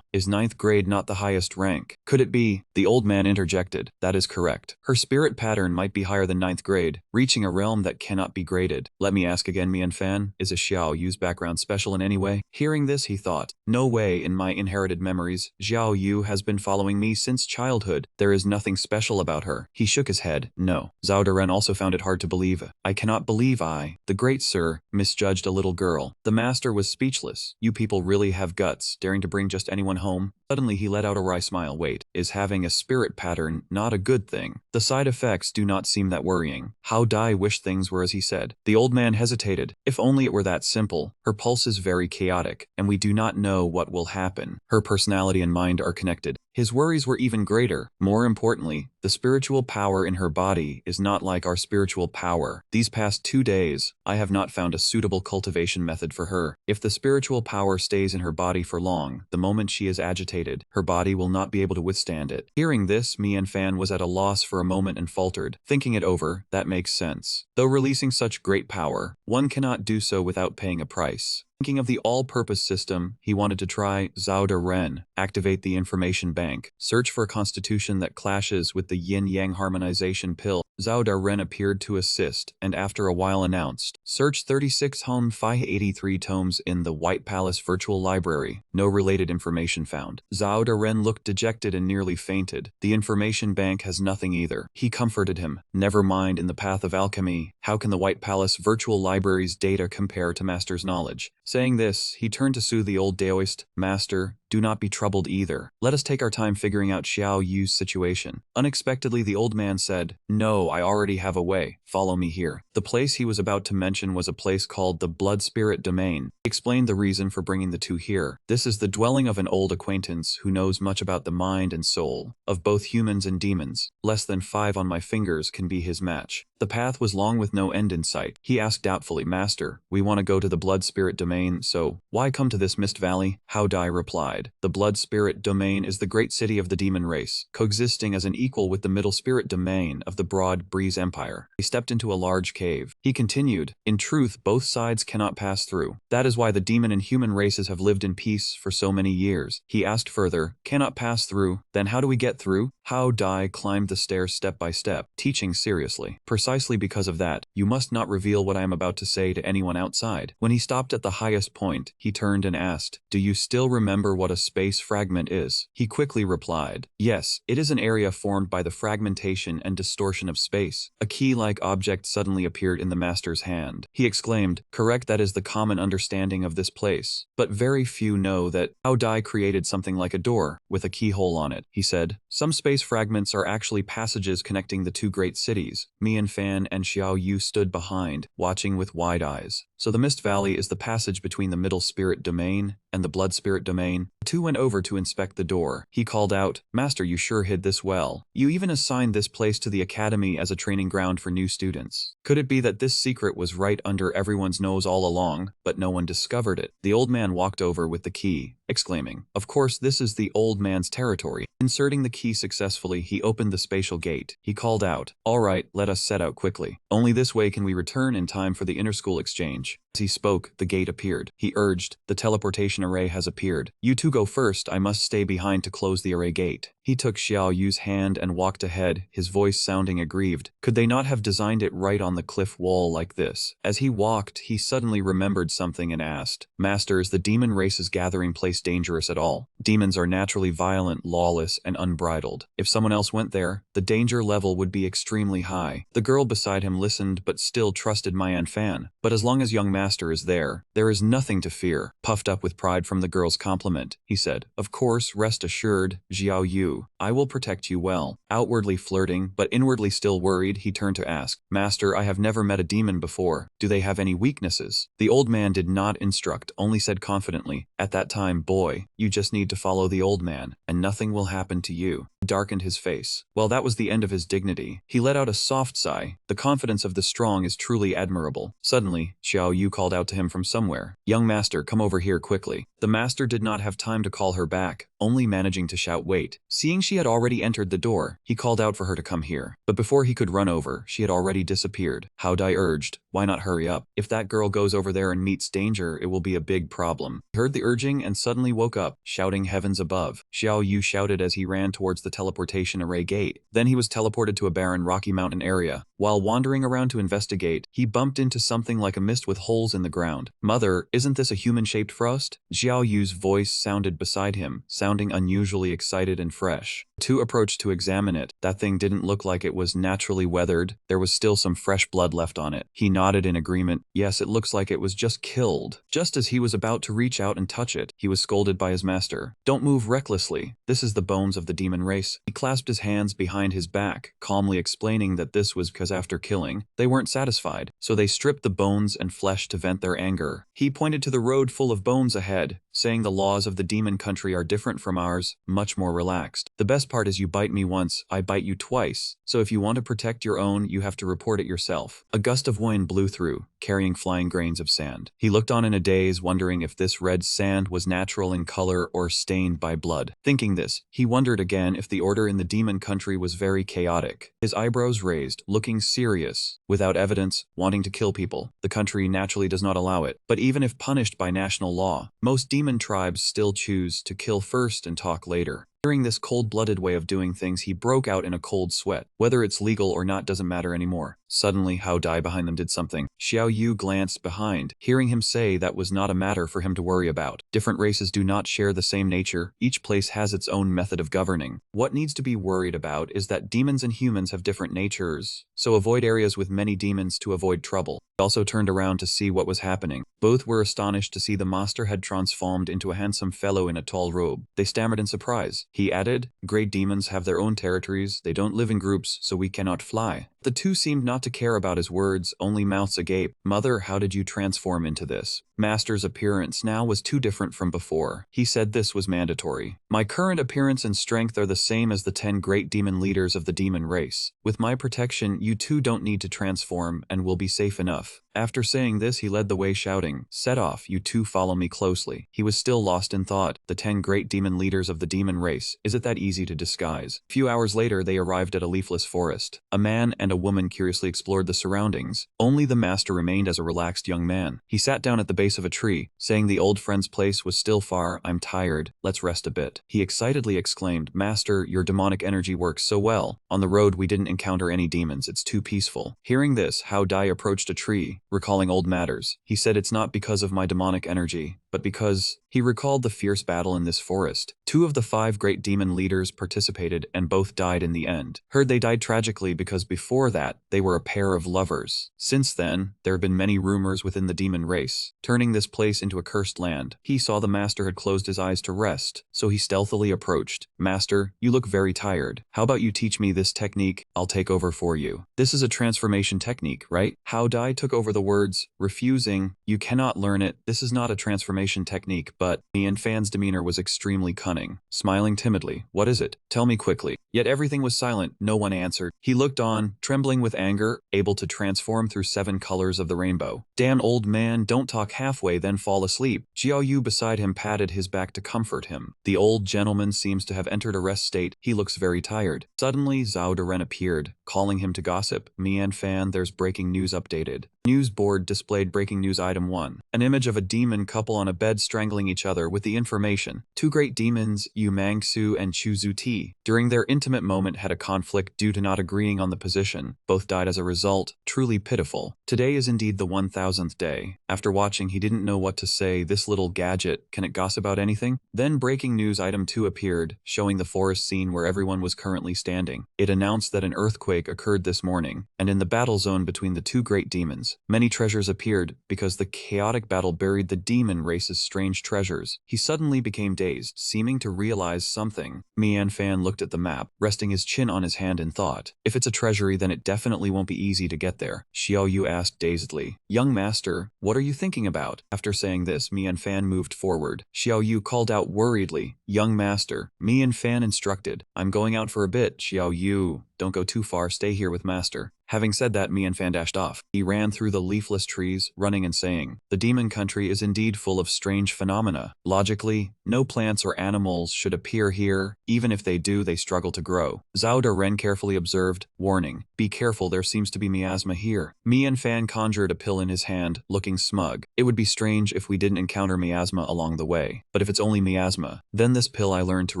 is 9th grade not the highest rank? Could it be? The old man interjected, that is correct. Her spirit pattern might be higher than 9th grade, reaching a realm that cannot be graded. Let me ask again, Mian Fan, is a Xiao Yu's background special in any way? Hearing this, he thought, no way in my inherited memories. Xiao Yu has been following me since childhood. There is nothing special about her. He shook his head. No. Zhao Daren also found it hard to believe. I cannot believe the great sir, misjudged a little girl. The master was speechless. You people really have guts, daring to bring just anyone home. Suddenly he let out a wry smile. Wait, is having a spirit pattern not a good thing? The side effects do not seem that worrying. Hao Dai wished things were as he said. The old man hesitated. If only it were that simple. Her pulse is very chaotic, and we do not know what will happen. Her personality and mind are connected. His worries were even greater. More importantly, the spiritual power in her body is not like our spiritual power. These past 2 days, I have not found a suitable cultivation method for her. If the spiritual power stays in her body for long, the moment she is agitated, debilitated. Her body will not be able to withstand it. Hearing this, Mian Fan was at a loss for a moment and faltered. Thinking it over, that makes sense. Though releasing such great power, one cannot do so without paying a price. Thinking of the all-purpose system, he wanted to try Zhao de Ren, activate the information bank, search for a constitution that clashes with the yin-yang harmonization pill. Zhao de Ren appeared to assist, and after a while announced, search 36 Hon Phi 83 tomes in the White Palace Virtual Library. No related information found. Zhao de Ren looked dejected and nearly fainted. The information bank has nothing either. He comforted him. Never mind, in the path of alchemy, how can the White Palace Virtual Library's data compare to Master's knowledge? Saying this, he turned to soothe the old Daoist. Master, do not be troubled either. Let us take our time figuring out Xiao Yu's situation. Unexpectedly, the old man said, No, I already have a way. Follow me here. The place he was about to mention was a place called the Blood Spirit Domain. He explained the reason for bringing the two here. This is the dwelling of an old acquaintance who knows much about the mind and soul of both humans and demons. Less than 5 on my fingers can be his match. The path was long with no end in sight. He asked doubtfully, Master, we want to go to the Blood Spirit Domain, so why come to this Mist Valley? Hao Dai replied. The Blood Spirit Domain is the great city of the demon race, coexisting as an equal with the Middle Spirit Domain of the Broad Breeze Empire. He stepped into a large cave. He continued, In truth, both sides cannot pass through. That is why the demon and human races have lived in peace for so many years. He asked further, Cannot pass through? Then how do we get through? Hao Dai climbed the stairs step by step, teaching seriously. Precisely because of that, you must not reveal what I am about to say to anyone outside. When he stopped at the highest point, he turned and asked, Do you still remember what a space fragment is? He quickly replied, Yes, it is an area formed by the fragmentation and distortion of space. A key-like object suddenly appeared in the master's hand. He exclaimed, Correct, that is the common understanding of this place. But very few know that Hao Dai created something like a door, with a keyhole on it. He said, Some space fragments are actually passages connecting the two great cities. Mian Fan and Xiao Yu stood behind, watching with wide eyes. So the Mist Valley is the passage between the Middle Spirit Domain and the Blood Spirit Domain. The two went over to inspect the door. He called out, Master, you sure hid this well. You even assigned this place to the academy as a training ground for new students. Could it be that this secret was right under everyone's nose all along, but no one discovered it? The old man walked over with the key, exclaiming, Of course, this is the old man's territory. Inserting the key successfully, he opened the spatial gate. He called out, All right, let us set out quickly. Only this way can we return in time for the inter-school exchange. As he spoke, the gate appeared. He urged, The teleportation array has appeared. You two go first, I must stay behind to close the array gate. He took Xiao Yu's hand and walked ahead, his voice sounding aggrieved. Could they not have designed it right on the cliff wall like this? As he walked, he suddenly remembered something and asked, Master, is the demon race's gathering place dangerous at all? Demons are naturally violent, lawless, and unbridled. If someone else went there, the danger level would be extremely high. The girl beside him listened but still trusted Mian Fan. But as long as young Master is there is nothing to fear. Puffed up with pride from the girl's compliment, he said, Of course, rest assured, Xiao Yu, I will protect you well. Outwardly flirting, but inwardly still worried, he turned to ask, Master, I have never met a demon before. Do they have any weaknesses? The old man did not instruct, only said confidently, At that time, boy, you just need to follow the old man, and nothing will happen to you. He darkened his face. Well, that was the end of his dignity. He let out a soft sigh. The confidence of the strong is truly admirable. Suddenly, Xiao Yu called out to him from somewhere, Young Master, come over here quickly. The master did not have time to call her back, only managing to shout, Wait. Seeing she had already entered the door, he called out for her to come here. But before he could run over, she had already disappeared. Hao Dai urged, Why not hurry up? If that girl goes over there and meets danger, it will be a big problem. He heard the urging and suddenly woke up, shouting heavens above. Xiao Yu shouted as he ran towards the teleportation array gate. Then he was teleported to a barren rocky mountain area. While wandering around to investigate, he bumped into something like a mist with holes in the ground. Mother, isn't this a human-shaped frost? Xiao Yu's voice sounded beside him, sounding unusually excited and fresh. The two approached to examine it. That thing didn't look like it was naturally weathered. There was still some fresh blood left on it. He nodded in agreement. Yes, it looks like it was just killed. Just as he was about to reach out and touch it, he was scolded by his master. Don't move recklessly. This is the bones of the demon race. He clasped his hands behind his back, calmly explaining that this was because after killing, they weren't satisfied, so they stripped the bones and flesh to vent their anger. He pointed to the road full of bones ahead, saying the laws of the demon country are different different from ours, much more relaxed. The best part is you bite me once, I bite you twice, so if you want to protect your own, you have to report it yourself. A gust of wind blew through, carrying flying grains of sand. He looked on in a daze, wondering if this red sand was natural in color or stained by blood. Thinking this, he wondered again if the order in the demon country was very chaotic. His eyebrows raised, looking serious. Without evidence, wanting to kill people. The country naturally does not allow it. But even if punished by national law, most demon tribes still choose to kill first and talk later. Hearing this cold-blooded way of doing things, he broke out in a cold sweat. Whether it's legal or not doesn't matter anymore. Suddenly, Hao Dai behind them did something. Xiao Yu glanced behind, hearing him say that was not a matter for him to worry about. Different races do not share the same nature. Each place has its own method of governing. What needs to be worried about is that demons and humans have different natures, so avoid areas with many demons to avoid trouble. He also turned around to see what was happening. Both were astonished to see the master had transformed into a handsome fellow in a tall robe. They stammered in surprise. He added, "Great demons have their own territories. They don't live in groups, so we cannot fly." The two seemed not to care about his words, only mouths agape. "Mother, how did you transform into this?" Master's appearance now was too different from before. He said this was mandatory. "My current appearance and strength are the same as the 10 great demon leaders of the demon race. With my protection, you two don't need to transform and will be safe enough." After saying this, he led the way shouting, "Set off, you two follow me closely." He was still lost in thought. The 10 great demon leaders of the demon race. Is it that easy to disguise? A few hours later, they arrived at a leafless forest. A man and a woman curiously explored the surroundings. Only the master remained as a relaxed young man. He sat down at the base of a tree, saying the old friend's place was still far. "I'm tired. Let's rest a bit." He excitedly exclaimed, "Master, your demonic energy works so well. On the road, we didn't encounter any demons. It's too peaceful." Hearing this, Hao Dai approached a tree, recalling old matters. He said, "It's not because of my demonic energy, but because..." He recalled the fierce battle in this forest. 2 of the 5 great demon leaders participated and both died in the end. Heard they died tragically because before that, they were a pair of lovers. Since then, there have been many rumors within the demon race, turning this place into a cursed land. He saw the master had closed his eyes to rest, so he stealthily approached. "Master, you look very tired. How about you teach me this technique? I'll take over for you." This is a transformation technique, right? Hao Dai took over the words, refusing, "You cannot learn it. This is not a transformation technique, but..." Mian Fan's demeanor was extremely cunning. Smiling timidly, "What is it? Tell me quickly." Yet everything was silent. No one answered. He looked on, trembling with anger, able to transform through 7 colors of the rainbow. "Damn old man, don't talk halfway then fall asleep." Xiao Yu beside him patted his back to comfort him. The old gentleman seems to have entered a rest state. He looks very tired. Suddenly, Zhao Daren appeared, calling him to gossip. "Mian Fan, there's breaking news updated." News board displayed breaking news item 1. An image of a demon couple on a bed strangling each other with the information. 2 great demons, Yu Mangsu and Chu Zuti, during their intimate moment had a conflict due to not agreeing on the position. Both died as a result. Truly pitiful. Today is indeed the 1000th day. After watching, he didn't know what to say. This little gadget, can it gossip about anything? Then breaking news item 2 appeared, showing the forest scene where everyone was currently standing. It announced that an earthquake occurred this morning, and in the battle zone between the 2 great demons, many treasures appeared because the chaotic battle buried the demon race's strange treasures. He suddenly became dazed, seeming to realize something. Mian Fan looked at the map, resting his chin on his hand in thought. If it's a treasury, then it definitely won't be easy to get there. Xiao Yu asked dazedly, "Young master, what are you thinking about?" After saying this, Mian Fan moved forward. Xiao Yu called out worriedly, "Young master." Mian Fan instructed, "I'm going out for a bit, Xiao Yu. Don't go too far, stay here with master." Having said that, Mian Fan dashed off. He ran through the leafless trees, running and saying, "The demon country is indeed full of strange phenomena. Logically, no plants or animals should appear here. Even if they do, they struggle to grow." Zhao Daren carefully observed, warning, "Be careful, there seems to be miasma here." Mian Fan conjured a pill in his hand, looking smug. "It would be strange if we didn't encounter miasma along the way. But if it's only miasma, then this pill I learned to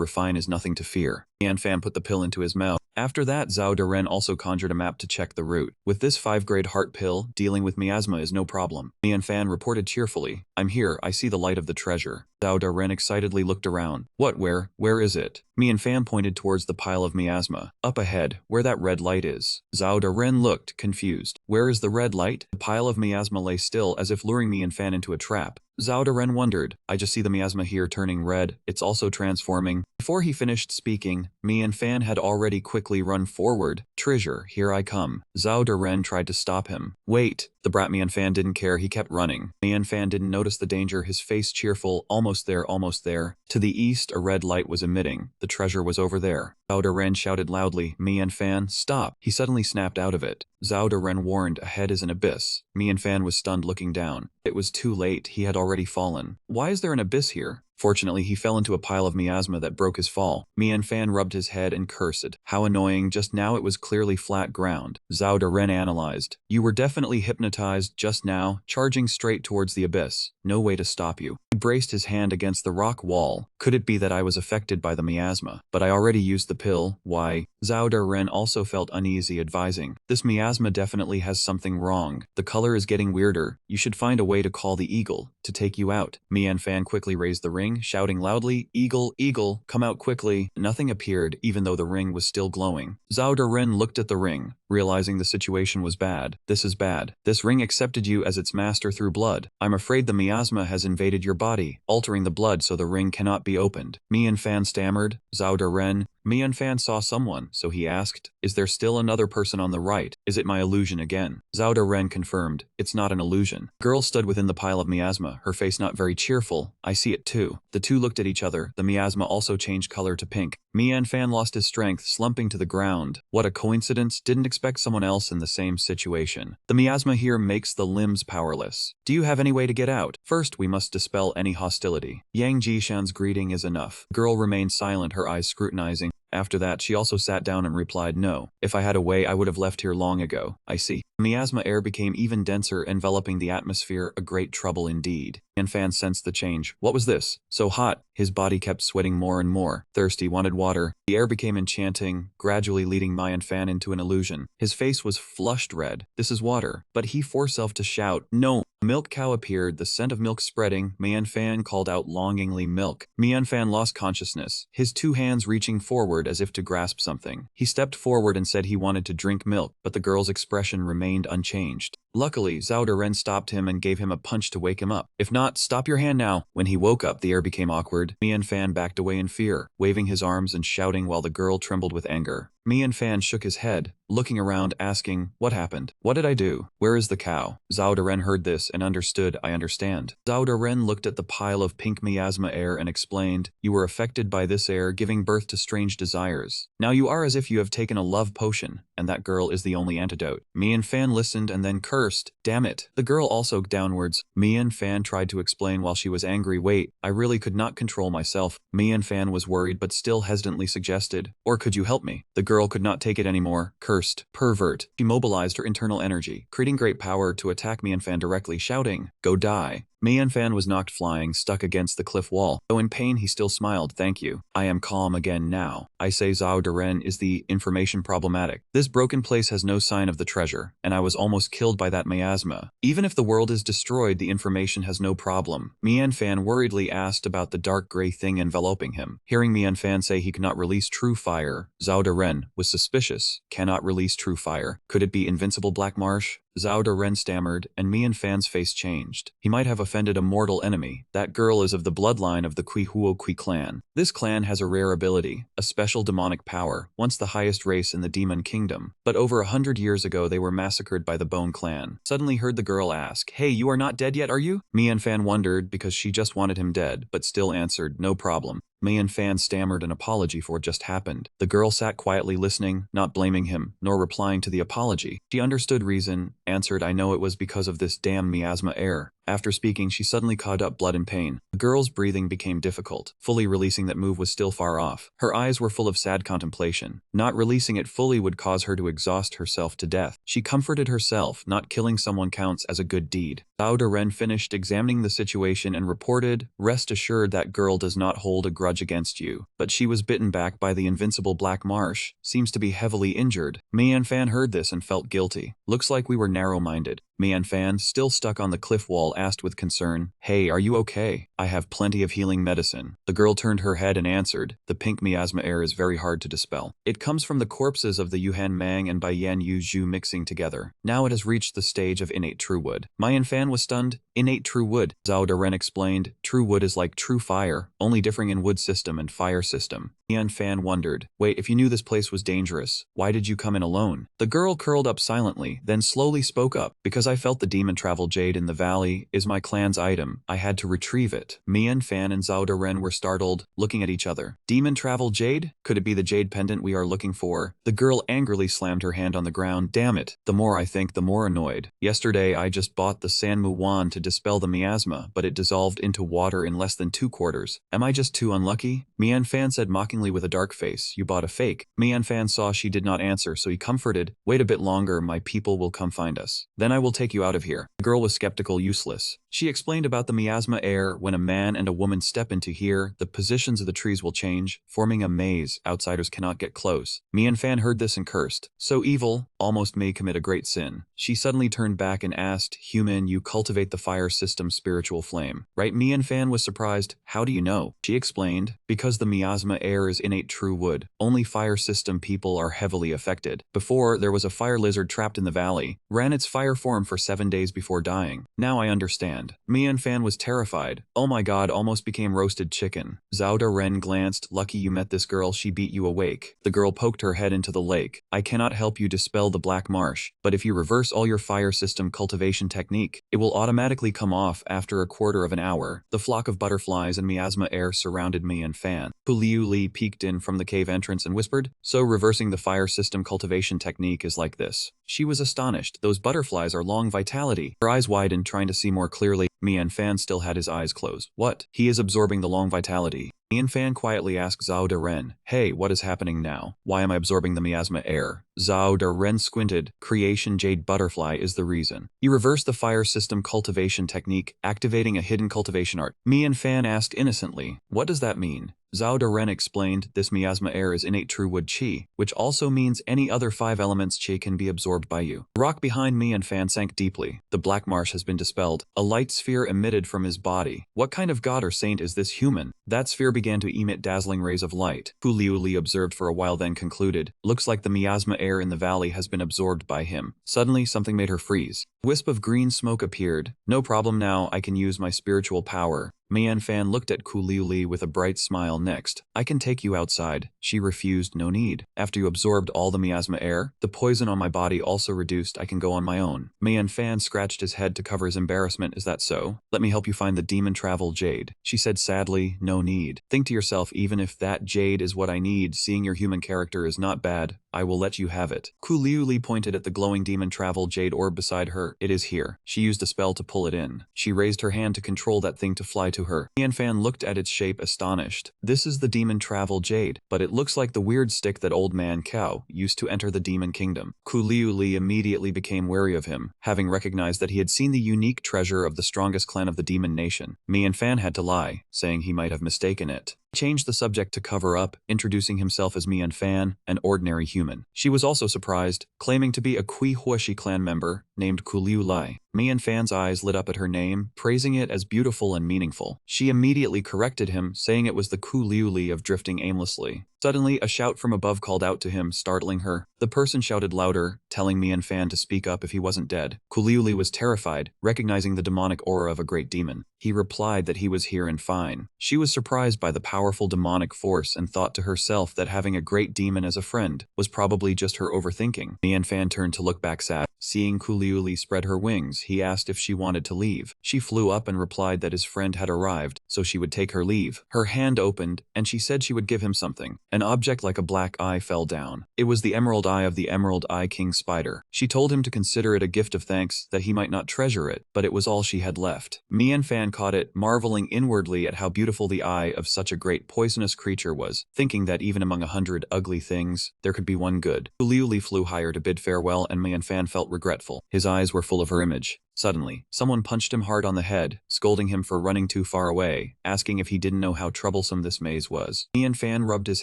refine is nothing to fear." Mian Fan put the pill into his mouth. After that, Zhao Daren also conjured a map to check the route. With this 5-grade heart pill, dealing with miasma is no problem. Mian Fan reported cheerfully, "I'm here, I see the light of the treasure." Zhao Daren excitedly looked around. "What, where is it?" Mian Fan pointed towards the pile of miasma. "Up ahead, where that red light is." Zhao Daren looked, confused. "Where is the red light?" The pile of miasma lay still, as if luring Mian Fan into a trap. Zhao Daren wondered, "I just see the miasma here turning red. It's also transforming." Before he finished speaking, Mian Fan had already quickly run forward. "Treasure, here I come." Zhao Daren tried to stop him. "Wait." The brat Mian Fan didn't care, he kept running. Mian Fan didn't notice the danger, his face cheerful, almost there, almost there. To the east, a red light was emitting. The treasure was over there. Zhao Ren shouted loudly, Mian Fan, stop! He suddenly snapped out of it. Zhao Ren warned, ahead is an abyss. Mian Fan was stunned, looking down. It was too late, he had already fallen. Why is there an abyss here? Fortunately, he fell into a pile of miasma that broke his fall. Mian Fan rubbed his head and cursed. How annoying, just now it was clearly flat ground. Zhao Ren analyzed. You were definitely hypnotized just now, charging straight towards the abyss. No way to stop you. He braced his hand against the rock wall. Could it be that I was affected by the miasma? But I already used the pill. Why? Zhao Ren also felt uneasy, advising. This miasma definitely has something wrong. The color is getting weirder. You should find a way to call the eagle to take you out. Mian Fan quickly raised the ring, shouting loudly, Eagle, eagle, come out quickly. Nothing appeared, even though the ring was still glowing. Zhao Ren looked at the ring, realizing the situation was bad. This is bad. This ring accepted you as its master through blood. I'm afraid the miasma has invaded your body, altering the blood so the ring cannot be opened. Mian Fan stammered. Zhao Ren. Mian Fan saw someone, so he asked, is there still another person on the right? Is it my illusion again? Zhao Ren confirmed, it's not an illusion. Girl stood within the pile of miasma, her face not very cheerful. I see it too. The two looked at each other. The miasma also changed color to pink. Mian Fan lost his strength, slumping to the ground. What a coincidence, didn't expect someone else in the same situation. The miasma here makes the limbs powerless. Do you have any way to get out? First, we must dispel any hostility. Yang Jishan's greeting is enough. The girl remained silent, her eyes scrutinizing. After that, she also sat down and replied, no. If I had a way, I would have left here long ago. I see. Miasma air became even denser, enveloping the atmosphere, a great trouble indeed. Mian Fan sensed the change. What was this? So hot. His body kept sweating more and more. Thirsty, wanted water. The air became enchanting, gradually leading Mian Fan into an illusion. His face was flushed red. This is water. But he forced himself to shout, no. A milk cow appeared, the scent of milk spreading. Mian Fan called out longingly, milk. Mian Fan lost consciousness, his two hands reaching forward as if to grasp something. He stepped forward and said he wanted to drink milk, but the girl's expression remained unchanged. Luckily, Zhao Ren stopped him and gave him a punch to wake him up. If not, stop your hand now. When he woke up, the air became awkward. Mian Fan backed away in fear, waving his arms and shouting while the girl trembled with anger. Mian Fan shook his head, looking around, asking, what happened? What did I do? Where is the cow? Zhao Ren heard this and understood, I understand. Zhao Ren looked at the pile of pink miasma air and explained, you were affected by this air, giving birth to strange desires. Now you are as if you have taken a love potion, and that girl is the only antidote. Mian Fan listened and then cursed, damn it. The girl also downwards. Mian Fan tried to explain while she was angry, wait, I really could not control myself. Mian Fan was worried but still hesitantly suggested, or could you help me? The girl could not take it anymore, cursed, pervert. She mobilized her internal energy, creating great power to attack Mian Fan directly, shouting, go die. Mian Fan was knocked flying, stuck against the cliff wall. Though in pain, he still smiled, thank you. I am calm again now. I say Zhao Ren is the information problematic. This broken place has no sign of the treasure, and I was almost killed by that miasma. Even if the world is destroyed, the information has no problem. Mian Fan worriedly asked about the dark gray thing enveloping him. Hearing Mian Fan say he could not release true fire, Zhao Ren was suspicious. Cannot release true fire. Could it be invincible black marsh? Zhao Ren stammered, and Mian Fan's face changed. He might have offended a mortal enemy. That girl is of the bloodline of the Kui Huo Kui clan. This clan has a rare ability, a special demonic power, once the highest race in the demon kingdom. But over 100 years ago, they were massacred by the Bone clan. Suddenly heard the girl ask, hey, you are not dead yet, are you? Mian Fan wondered because she just wanted him dead, but still answered, no problem. Mian Fan stammered an apology for what just happened. The girl sat quietly listening, not blaming him, nor replying to the apology. She understood reason, answered, I know it was because of this damn miasma air. After speaking, she suddenly caught up blood in pain. The girl's breathing became difficult. Fully releasing that move was still far off. Her eyes were full of sad contemplation. Not releasing it fully would cause her to exhaust herself to death. She comforted herself, not killing someone counts as a good deed. Zhao Ren finished examining the situation and reported, rest assured that girl does not hold a grudge against you. But she was bitten back by the invincible black marsh. Seems to be heavily injured. Mian Fan heard this and felt guilty. Looks like we were narrow-minded. Mian Fan, still stuck on the cliff wall, asked with concern, hey, are you okay? I have plenty of healing medicine. The girl turned her head and answered, the pink miasma air is very hard to dispel. It comes from the corpses of the Yuhan Mang and Bai Yan Yu Zhu mixing together. Now it has reached the stage of innate true wood. Mian Fan Fan was stunned. Innate true wood, Zhao Daren explained. True wood is like true fire, only differing in wood system and fire system. Mian Fan wondered, wait, if you knew this place was dangerous, why did you come in alone? The girl curled up silently, then slowly spoke up, because I felt the demon travel jade in the valley is my clan's item. I had to retrieve it. Mian Fan and Zhao Daren were startled, looking at each other. Demon travel jade? Could it be the jade pendant we are looking for? The girl angrily slammed her hand on the ground. Damn it. The more I think, the more annoyed. Yesterday I just bought the Sanmu wand to dispel the miasma, but it dissolved into water in less than 2 quarters. Am I just too unlucky? Mian Fan said mockingly with a dark face. You bought a fake. Mian Fan saw she did not answer, so he comforted. Wait a bit longer, my people will come find us. Then I will take you out of here. The girl was skeptical, useless. She explained about the miasma air. When a man and a woman step into here, the positions of the trees will change, forming a maze. Outsiders cannot get close. Mian Fan heard this and cursed. So evil, almost may commit a great sin. She suddenly turned back and asked, human, you cultivate the fire system spiritual flame, right? Mian Fan was surprised. How do you know? She explained, because the miasma air is innate true wood. Only fire system people are heavily affected. Before, there was a fire lizard trapped in the valley, ran its fire form for 7 days before dying. Now I understand. Mian Fan was terrified. Oh my god, almost became roasted chicken. Zhao Daren glanced. Lucky you met this girl, she beat you awake. The girl poked her head into the lake. I cannot help you dispel the black marsh, but if you reverse all your fire system cultivation technique, it will automatically come off after a quarter of an hour. The flock of butterflies and miasma air surrounded Mian Fan. Liu Li peeked in from the cave entrance and whispered, so reversing the fire system cultivation technique is like this. She was astonished. Those butterflies are long vitality. Her eyes widened, trying to see more clearly. Mian Fan still had his eyes closed. What? He is absorbing the long vitality. Mian Fan quietly asked Zhao Daren, hey, what is happening now? Why am I absorbing the miasma air? Zhao Daren squinted. Creation jade butterfly is the reason. You reverse the fire system cultivation technique, activating a hidden cultivation art. Mian Fan asked innocently, what does that mean? Zhao Daren explained, this miasma air is innate true wood qi, which also means any other 5 elements qi can be absorbed by you. The rock behind Mian Fan sank deeply. The black marsh has been dispelled. A light sphere emitted from his body. What kind of god or saint is this human? That sphere began to emit dazzling rays of light. Liu Li observed for a while, then concluded, looks like the miasma air in the valley has been absorbed by him. Suddenly, something made her freeze. A wisp of green smoke appeared. No problem now, I can use my spiritual power. Mian Fan looked at Liu Li with a bright smile. Next, I can take you outside. She refused. No need. After you absorbed all the miasma air, the poison on my body also reduced. I can go on my own. Mian Fan scratched his head to cover his embarrassment. Is that so? Let me help you find the demon travel jade. She said sadly, no need. Think to yourself, even if that jade is what I need, seeing your human character is not bad. I will let you have it. Liu Li pointed at the glowing demon travel jade orb beside her. It is here. She used a spell to pull it in. She raised her hand to control that thing to fly to her. Mian Fan looked at its shape, astonished. This is the demon travel jade, but it looks like the weird stick that old man Cow used to enter the demon kingdom. Liu Li immediately became wary of him, having recognized that he had seen the unique treasure of the strongest clan of the demon nation. Mian Fan had to lie, saying he might have mistaken it. Changed the subject to cover up, introducing himself as Mian Fan, an ordinary human. She was also surprised, claiming to be a Kui Huashi clan member named Liu Li. Mian Fan's eyes lit up at her name, praising it as beautiful and meaningful. She immediately corrected him, saying it was the Liu Li of drifting aimlessly. Suddenly, a shout from above called out to him, startling her. The person shouted louder, telling Mian Fan to speak up if he wasn't dead. Liu Li was terrified, recognizing the demonic aura of a great demon. He replied that he was here and fine. She was surprised by the powerful demonic force and thought to herself that having a great demon as a friend was probably just her overthinking. Mian Fan turned to look back sad. Seeing Liu Li spread her wings, he asked if she wanted to leave. She flew up and replied that his friend had arrived, so she would take her leave. Her hand opened, and she said she would give him something. An object like a black eye fell down. It was the emerald eye of the Emerald Eye King Spider. She told him to consider it a gift of thanks, that he might not treasure it, but it was all she had left. Mian Fan caught it, marveling inwardly at how beautiful the eye of such a great poisonous creature was, thinking that even among 100 ugly things, there could be one good. Liu Li flew higher to bid farewell, and Mian Fan felt regretful. His eyes were full of her image. Suddenly, someone punched him hard on the head, scolding him for running too far away, asking if he didn't know how troublesome this maze was. Mian Fan rubbed his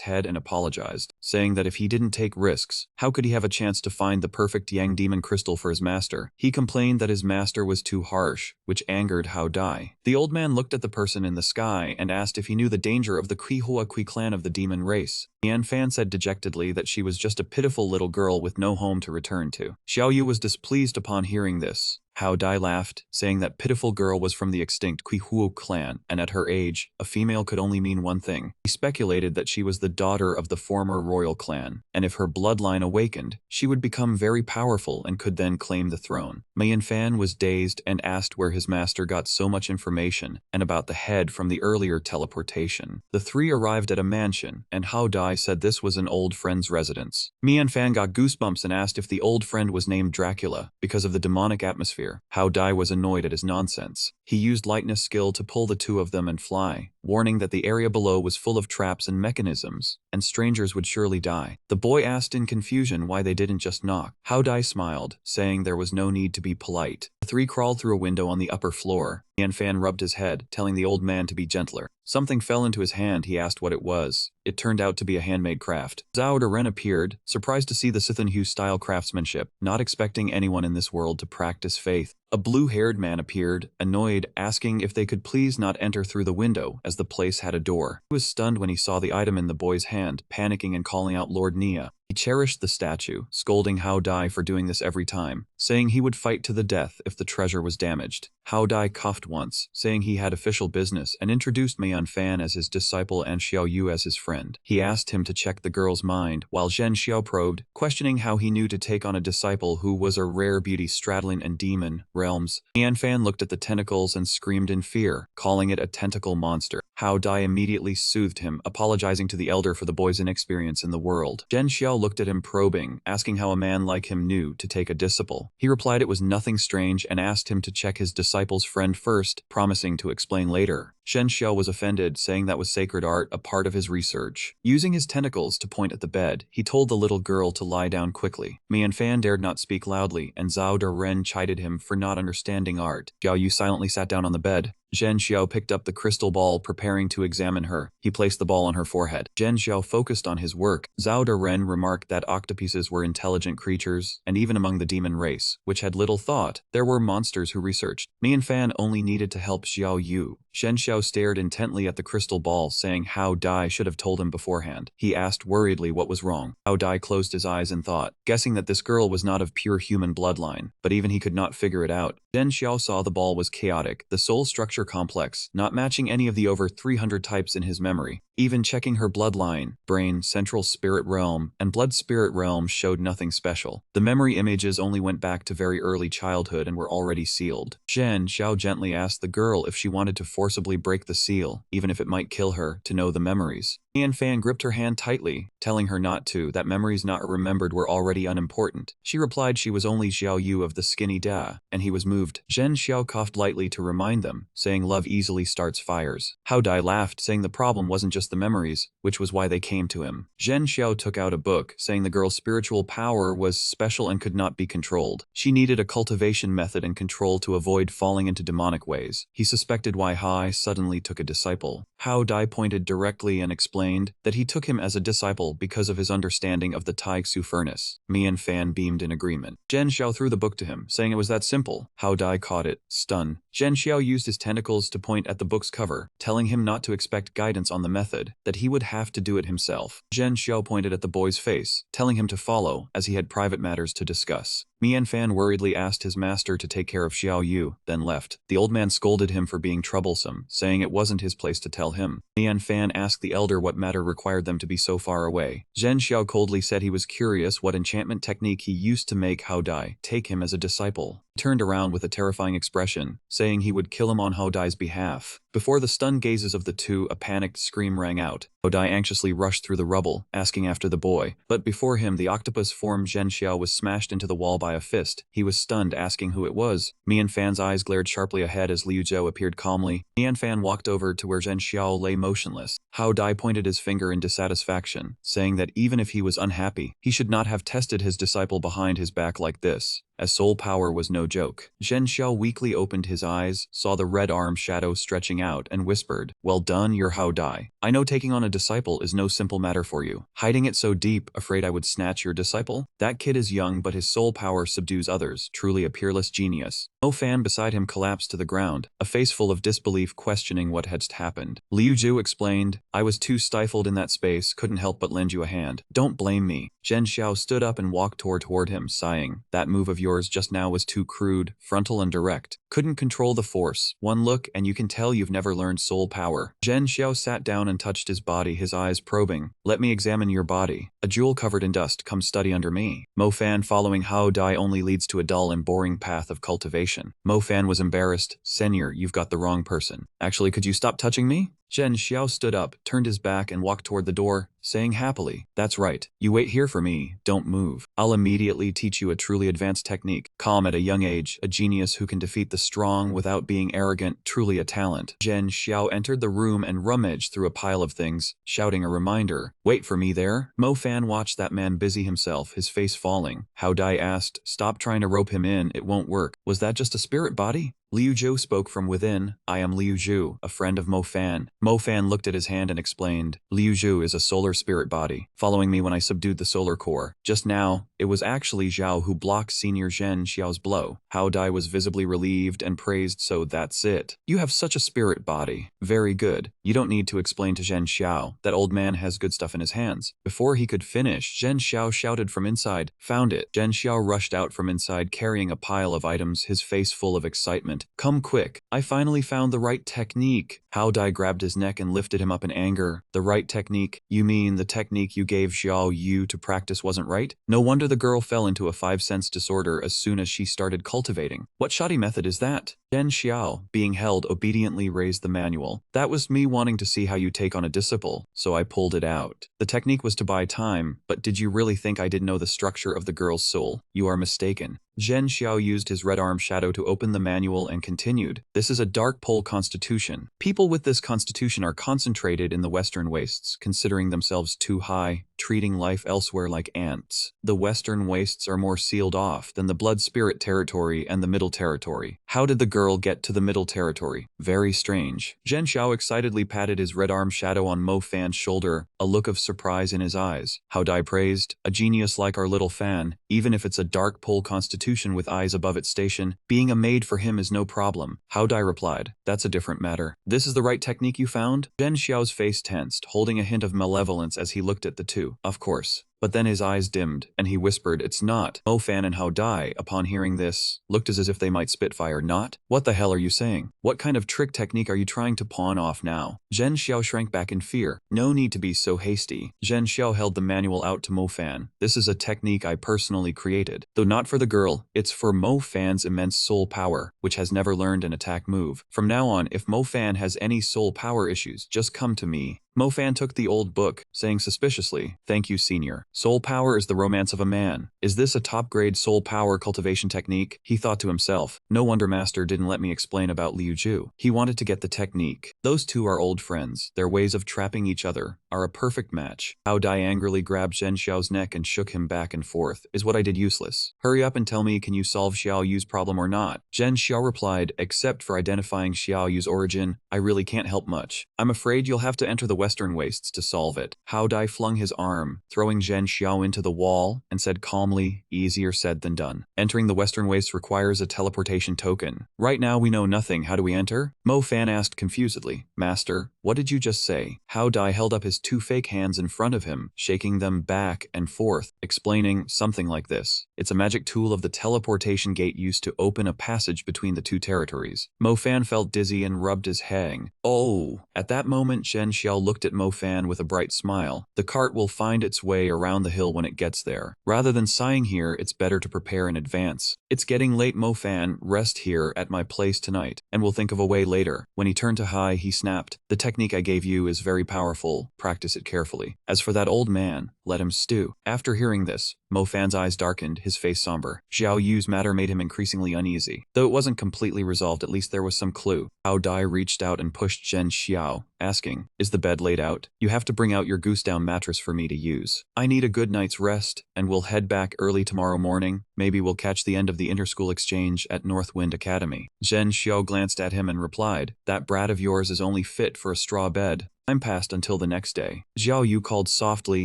head and apologized, saying that if he didn't take risks, how could he have a chance to find the perfect Yang Demon crystal for his master? He complained that his master was too harsh, which angered Hao Dai. The old man looked at the person in the sky and asked if he knew the danger of the Kui clan of the demon race. Mian Fan said dejectedly that she was just a pitiful little girl with no home to return to. Xiao Yu was displeased upon hearing this. Hao Dai laughed, saying that pitiful girl was from the extinct Qihuo clan, and at her age, a female could only mean one thing. He speculated that she was the daughter of the former royal clan, and if her bloodline awakened, she would become very powerful and could then claim the throne. Manhwa was dazed and asked where his master got so much information, and about the head from the earlier teleportation. The three arrived at a mansion, and Hao Dai said this was an old friend's residence. Manhwa got goosebumps and asked if the old friend was named Dracula, because of the demonic atmosphere. Hao Dai was annoyed at his nonsense. He used lightness skill to pull the two of them and fly, warning that the area below was full of traps and mechanisms, and strangers would surely die. The boy asked in confusion why they didn't just knock. Hao Dai smiled, saying there was no need to be polite. The three crawled through a window on the upper floor. Manhwa rubbed his head, telling the old man to be gentler. Something fell into his hand. He asked what it was. It turned out to be a handmade craft. Zhao Daren appeared, surprised to see the Sithan-Hu-style craftsmanship, not expecting anyone in this world to practice faith. A blue-haired man appeared, annoyed, asking if they could please not enter through the window, as the place had a door. He was stunned when he saw the item in the boy's hand, panicking and calling out Lord Nia. He cherished the statue, scolding Hao Dai for doing this every time, saying he would fight to the death if the treasure was damaged. Hao Dai coughed once, saying he had official business, and introduced Manhwa as his disciple and Xiao Yu as his friend. He asked him to check the girl's mind, while Zhen Xiao probed, questioning how he knew to take on a disciple who was a rare beauty straddling and demon realms. Manhwa looked at the tentacles and screamed in fear, calling it a tentacle monster. Hao Dai immediately soothed him, apologizing to the elder for the boy's inexperience in the world. Zhen Xiao looked at him probing, asking how a man like him knew to take a disciple. He replied it was nothing strange and asked him to check his disciple's friend first, promising to explain later. Zhen Xiao was offended, saying that was sacred art, a part of his research. Using his tentacles to point at the bed, he told the little girl to lie down quickly. Manhwa dared not speak loudly, and Zhao Daren chided him for not understanding art. Xiao Yu silently sat down on the bed. Zhen Xiao picked up the crystal ball, preparing to examine her. He placed the ball on her forehead. Zhen Xiao focused on his work. Zhao Daren remarked that octopuses were intelligent creatures, and even among the demon race, which had little thought, there were monsters who researched. Manhwa only needed to help Xiao Yu. Zhen Xiao stared intently at the crystal ball, saying Hao Dai should have told him beforehand. He asked worriedly what was wrong. Hao Dai closed his eyes and thought, guessing that this girl was not of pure human bloodline, but even he could not figure it out. Zhen Xiao saw the ball was chaotic, the soul structure complex, not matching any of the over 300 types in his memory. Even checking her bloodline, brain, central spirit realm, and blood spirit realm showed nothing special. The memory images only went back to very early childhood and were already sealed. Zhen Xiao gently asked the girl if she wanted to forcibly break the seal, even if it might kill her, to know the memories. Manhwa gripped her hand tightly, telling her not to, that memories not remembered were already unimportant. She replied she was only Xiao Yu of the skinny Da, and he was moved. Zhen Xiao coughed lightly to remind them, saying love easily starts fires. Hao Dai laughed, saying the problem wasn't just the memories, which was why they came to him. Zhen Xiao took out a book, saying the girl's spiritual power was special and could not be controlled. She needed a cultivation method and control to avoid falling into demonic ways. He suspected why Hai suddenly took a disciple. Hao Dai pointed directly and explained that he took him as a disciple because of his understanding of the Taixu furnace. Manhwa beamed in agreement. Zhen Xiao threw the book to him, saying it was that simple. Hao Dai caught it, stunned. Zhen Xiao used his tentacles to point at the book's cover, telling him not to expect guidance on the method, that he would have to do it himself. Zhen Xiao pointed at the boy's face, telling him to follow, as he had private matters to discuss. Manhwa worriedly asked his master to take care of Xiao Yu, then left. The old man scolded him for being troublesome, saying it wasn't his place to tell him. Manhwa asked the elder what matter required them to be so far away. Zhen Xiao coldly said he was curious what enchantment technique he used to make Hao Dai take him as a disciple. He turned around with a terrifying expression, saying he would kill him on Hao Dai's behalf. Before the stunned gazes of the two, a panicked scream rang out. Hao Dai anxiously rushed through the rubble, asking after the boy, but before him the octopus form Zhen Xiao was smashed into the wall by a fist. He was stunned, asking who it was. Manhwa's eyes glared sharply ahead as Liu Zhou appeared calmly. Manhwa walked over to where Zhen Xiao lay motionless. Hao Dai pointed his finger in dissatisfaction, saying that even if he was unhappy, he should not have tested his disciple behind his back like this, as soul power was no joke. Zhen Xiao weakly opened his eyes, saw the red arm shadow stretching out, and whispered, "Well done, your Hao Dai. I know taking on a disciple is no simple matter for you. Hiding it so deep, afraid I would snatch your disciple? That kid is young, but his soul power subdues others, truly a peerless genius." Mo Fan beside him collapsed to the ground, a face full of disbelief questioning what had happened. Liu Zhu explained, I was too stifled in that space, couldn't help but lend you a hand. Don't blame me. Zhen Xiao stood up and walked toward him, sighing. That move of yours just now was too crude, frontal and direct. Couldn't control the force. One look and you can tell you've never learned soul power. Zhen Xiao sat down and touched his body, his eyes probing. Let me examine your body. A jewel covered in dust, come study under me. Mo Fan following Hao Dai only leads to a dull and boring path of cultivation. Mo Fan was embarrassed. Senior, you've got the wrong person. Actually, could you stop touching me? Zhen Xiao stood up, turned his back and walked toward the door, saying happily, that's right, you wait here for me, don't move. I'll immediately teach you a truly advanced technique. Calm at a young age, a genius who can defeat the strong without being arrogant, truly a talent. Zhen Xiao entered the room and rummaged through a pile of things, shouting a reminder. Wait for me there. Mo Fan watched that man busy himself, his face falling. Hao Dai asked, stop trying to rope him in, it won't work. Was that just a spirit body? Liu Zhu spoke from within. I am Liu Zhu, a friend of Mo Fan. Mo Fan looked at his hand and explained, Liu Zhu is a solar spirit body, following me when I subdued the solar core. Just now, it was actually Zhao who blocked Senior Zhen Xiao's blow. Hao Dai was visibly relieved and praised, so that's it. You have such a spirit body. Very good. You don't need to explain to Zhen Xiao. That old man has good stuff in his hands. Before he could finish, Zhen Xiao shouted from inside, found it. Zhen Xiao rushed out from inside carrying a pile of items, his face full of excitement. Come quick, I finally found the right technique. Hao Dai grabbed his neck and lifted him up in anger. The right technique? You mean the technique you gave Xiao Yu to practice wasn't right? No wonder the girl fell into a 5-sense disorder as soon as she started cultivating. What shoddy method is that? Zhen Xiao, being held, obediently raised the manual. That was me wanting to see how you take on a disciple, so I pulled it out. The technique was to buy time, but did you really think I didn't know the structure of the girl's soul? You are mistaken. Zhen Xiao used his red arm shadow to open the manual and continued. This is a dark pole constitution. People with this constitution are concentrated in the western wastes, considering themselves too high, treating life elsewhere like ants. The western wastes are more sealed off than the blood spirit territory and the middle territory. How did the girl get to the middle territory? Very strange. Zhen Xiao excitedly patted his red arm shadow on Mo Fan's shoulder, a look of surprise in his eyes. Hao Dai praised, a genius like our little Fan, even if it's a dark pole constitution with eyes above its station, being a maid for him is no problem. Hao Dai replied, that's a different matter. This is the right technique you found? Zhen Xiao's face tensed, holding a hint of malevolence as he looked at the two. Of course. But then his eyes dimmed, and he whispered, it's not. Mo Fan and Hao Dai, upon hearing this, looked as if they might spitfire. Not? What the hell are you saying? What kind of trick technique are you trying to pawn off now? Zhen Xiao shrank back in fear. No need to be so hasty. Zhen Xiao held the manual out to Mo Fan. This is a technique I personally created. Though not for the girl, it's for Mo Fan's immense soul power, which has never learned an attack move. From now on, if Mo Fan has any soul power issues, just come to me. Mo Fan took the old book, saying suspiciously, thank you, senior. Soul power is the romance of a man. Is this a top-grade soul power cultivation technique? He thought to himself. No wonder Master didn't let me explain about Liu Zhu. He wanted to get the technique. Those two are old friends. Their ways of trapping each other are a perfect match. Hao Dai angrily grabbed Zhen Xiao's neck and shook him back and forth. Is what I did useless? Hurry up and tell me, can you solve Xiao Yu's problem or not? Zhen Xiao replied, except for identifying Xiao Yu's origin, I really can't help much. I'm afraid you'll have to enter the western wastes to solve it. Hao Dai flung his arm, throwing Zhen Xiao into the wall, and said calmly, easier said than done. Entering the western wastes requires a teleportation token. Right now we know nothing. How do we enter? Mo Fan asked confusedly. Master, what did you just say? Hao Dai held up his two fake hands in front of him, shaking them back and forth, explaining something like this. It's a magic tool of the teleportation gate used to open a passage between the two territories. Mo Fan felt dizzy and rubbed his head. Oh! At that moment, Zhen Xiao looked at Mo Fan with a bright smile. The cart will find its way around the hill when it gets there. Rather than sighing here, it's better to prepare in advance. It's getting late, Mo Fan. Rest here at my place tonight, and we'll think of a way later. When he turned to Hai, he snapped. The technique I gave you is very powerful. Practice it carefully. As for that old man, let him stew. After hearing this, Mo Fan's eyes darkened, his face somber. Xiao Yu's matter made him increasingly uneasy. Though it wasn't completely resolved, at least there was some clue. Hao Dai reached out and pushed Zhen Xiao, asking, is the bed laid out? You have to bring out your goose-down mattress for me to use. I need a good night's rest, and we'll head back early tomorrow morning. Maybe we'll catch the end of the inter-school exchange at Northwind Academy. Zhen Xiao glanced at him and replied, that brat of yours is only fit for a straw bed. Time passed until the next day. Xiao Yu called softly,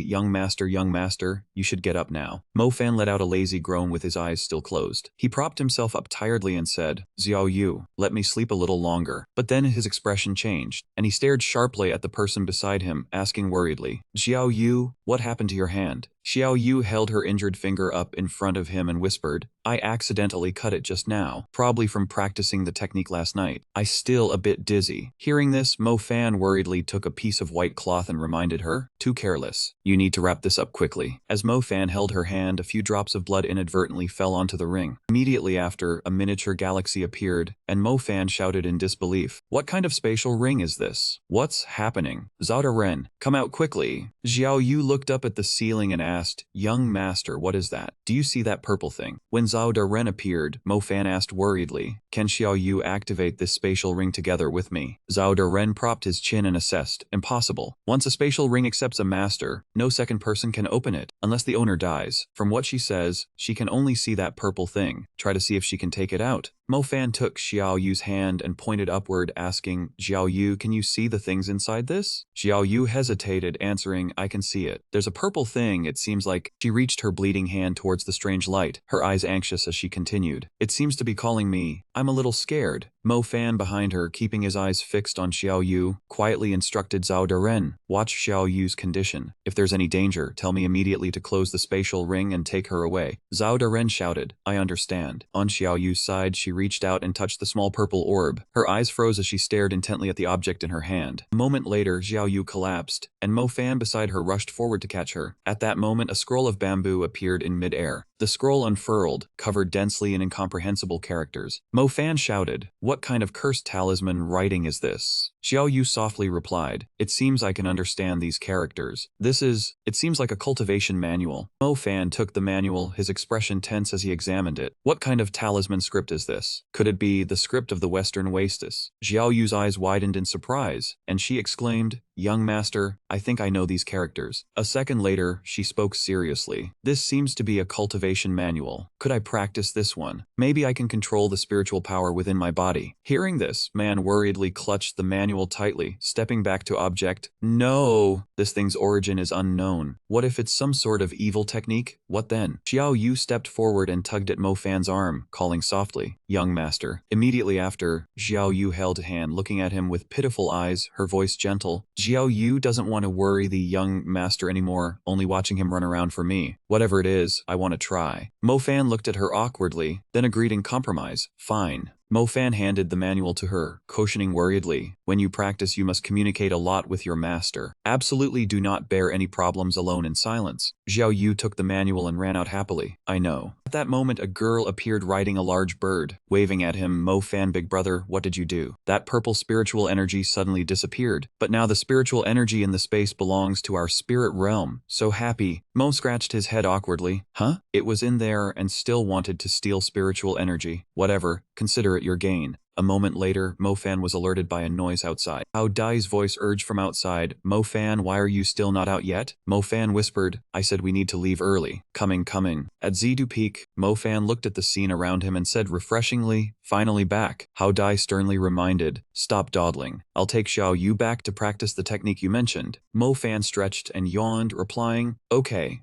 young master, you should get up now. Mo Fan let out a lazy groan with his eyes still closed. He propped himself up tiredly and said, Xiao Yu, let me sleep a little longer. But then his expression changed, and he stared sharply at the person beside him, asking worriedly, Xiao Yu, what happened to your hand? Xiao Yu held her injured finger up in front of him and whispered, I accidentally cut it just now, probably from practicing the technique last night. I still a bit dizzy. Hearing this, Mo Fan worriedly took a piece of white cloth and reminded her, too careless. You need to wrap this up quickly. As Mo Fan held her hand, a few drops of blood inadvertently fell onto the ring. Immediately after, a miniature galaxy appeared, and Mo Fan shouted in disbelief, what kind of spatial ring is this? What's happening? Zhao Ren, come out quickly. Xiao Yu looked up at the ceiling and asked, young master, what is that? Do you see that purple thing? When Zhao Ren appeared, Mo Fan asked worriedly, can Xiao Yu activate this spatial ring together with me? Zhao Ren propped his chin and assessed, impossible. Once a spatial ring accepts a master, no second person can open it, unless the owner dies. From what she says, she can only see that purple thing. Try to see if she can take it out. Mo Fan took Xiao Yu's hand and pointed upward, asking, Xiao Yu, can you see the things inside this? Xiao Yu hesitated, answering, I can see it. There's a purple thing, it seems like. She reached her bleeding hand towards the strange light, her eyes anxious as she continued. It seems to be calling me. I'm a little scared. Mo Fan behind her, keeping his eyes fixed on Xiao Yu, quietly instructed Zhao Ren, watch Xiao Yu's condition. If there's any danger, tell me immediately to close the spatial ring and take her away. Zhao Ren shouted, I understand. On Xiao Yu's side, she reached out and touched the small purple orb. Her eyes froze as she stared intently at the object in her hand. A moment later, Xiao Yu collapsed, and Mo Fan beside her rushed forward to catch her. At that moment, a scroll of bamboo appeared in mid-air. The scroll unfurled, covered densely in incomprehensible characters. Mo Fan shouted, what kind of cursed talisman writing is this? Xiao Yu softly replied, it seems I can understand these characters. It seems like a cultivation manual. Mo Fan took the manual, his expression tense as he examined it. What kind of talisman script is this? Could it be the script of the Western Wastes? Xiao Yu's eyes widened in surprise, and she exclaimed, young master, I think I know these characters. A second later, she spoke seriously. This seems to be a cultivation manual. Could I practice this one? Maybe I can control the spiritual power within my body. Hearing this, man worriedly clutched the manual tightly, stepping back to object. No, this thing's origin is unknown. What if it's some sort of evil technique? What then? Xiao Yu stepped forward and tugged at Mo Fan's arm, calling softly, young master. Immediately after, Xiao Yu held a hand, looking at him with pitiful eyes, her voice gentle. Xiao Yu doesn't want to worry the young master anymore, only watching him run around for me. Whatever it is, I want to try. Mo Fan looked at her awkwardly, then agreed in compromise. Fine. Mo Fan handed the manual to her, cautioning worriedly, when you practice you must communicate a lot with your master. Absolutely do not bear any problems alone in silence. Xiao Yu took the manual and ran out happily. I know. At that moment a girl appeared riding a large bird, waving at him. Mo Fan, big brother, what did you do? That purple spiritual energy suddenly disappeared, but now the spiritual energy in the space belongs to our spirit realm. So happy. Mo scratched his head awkwardly. Huh? It was in there and still wanted to steal spiritual energy. Whatever, consider it your gain. A moment later, Mo Fan was alerted by a noise outside. Hao Dai's voice urged from outside, Mo Fan, why are you still not out yet? Mo Fan whispered, I said we need to leave early. Coming. At Zidu Peak, Mo Fan looked at the scene around him and said refreshingly, finally back. Hao Dai sternly reminded, stop dawdling. I'll take Xiao Yu back to practice the technique you mentioned. Mo Fan stretched and yawned, replying, okay,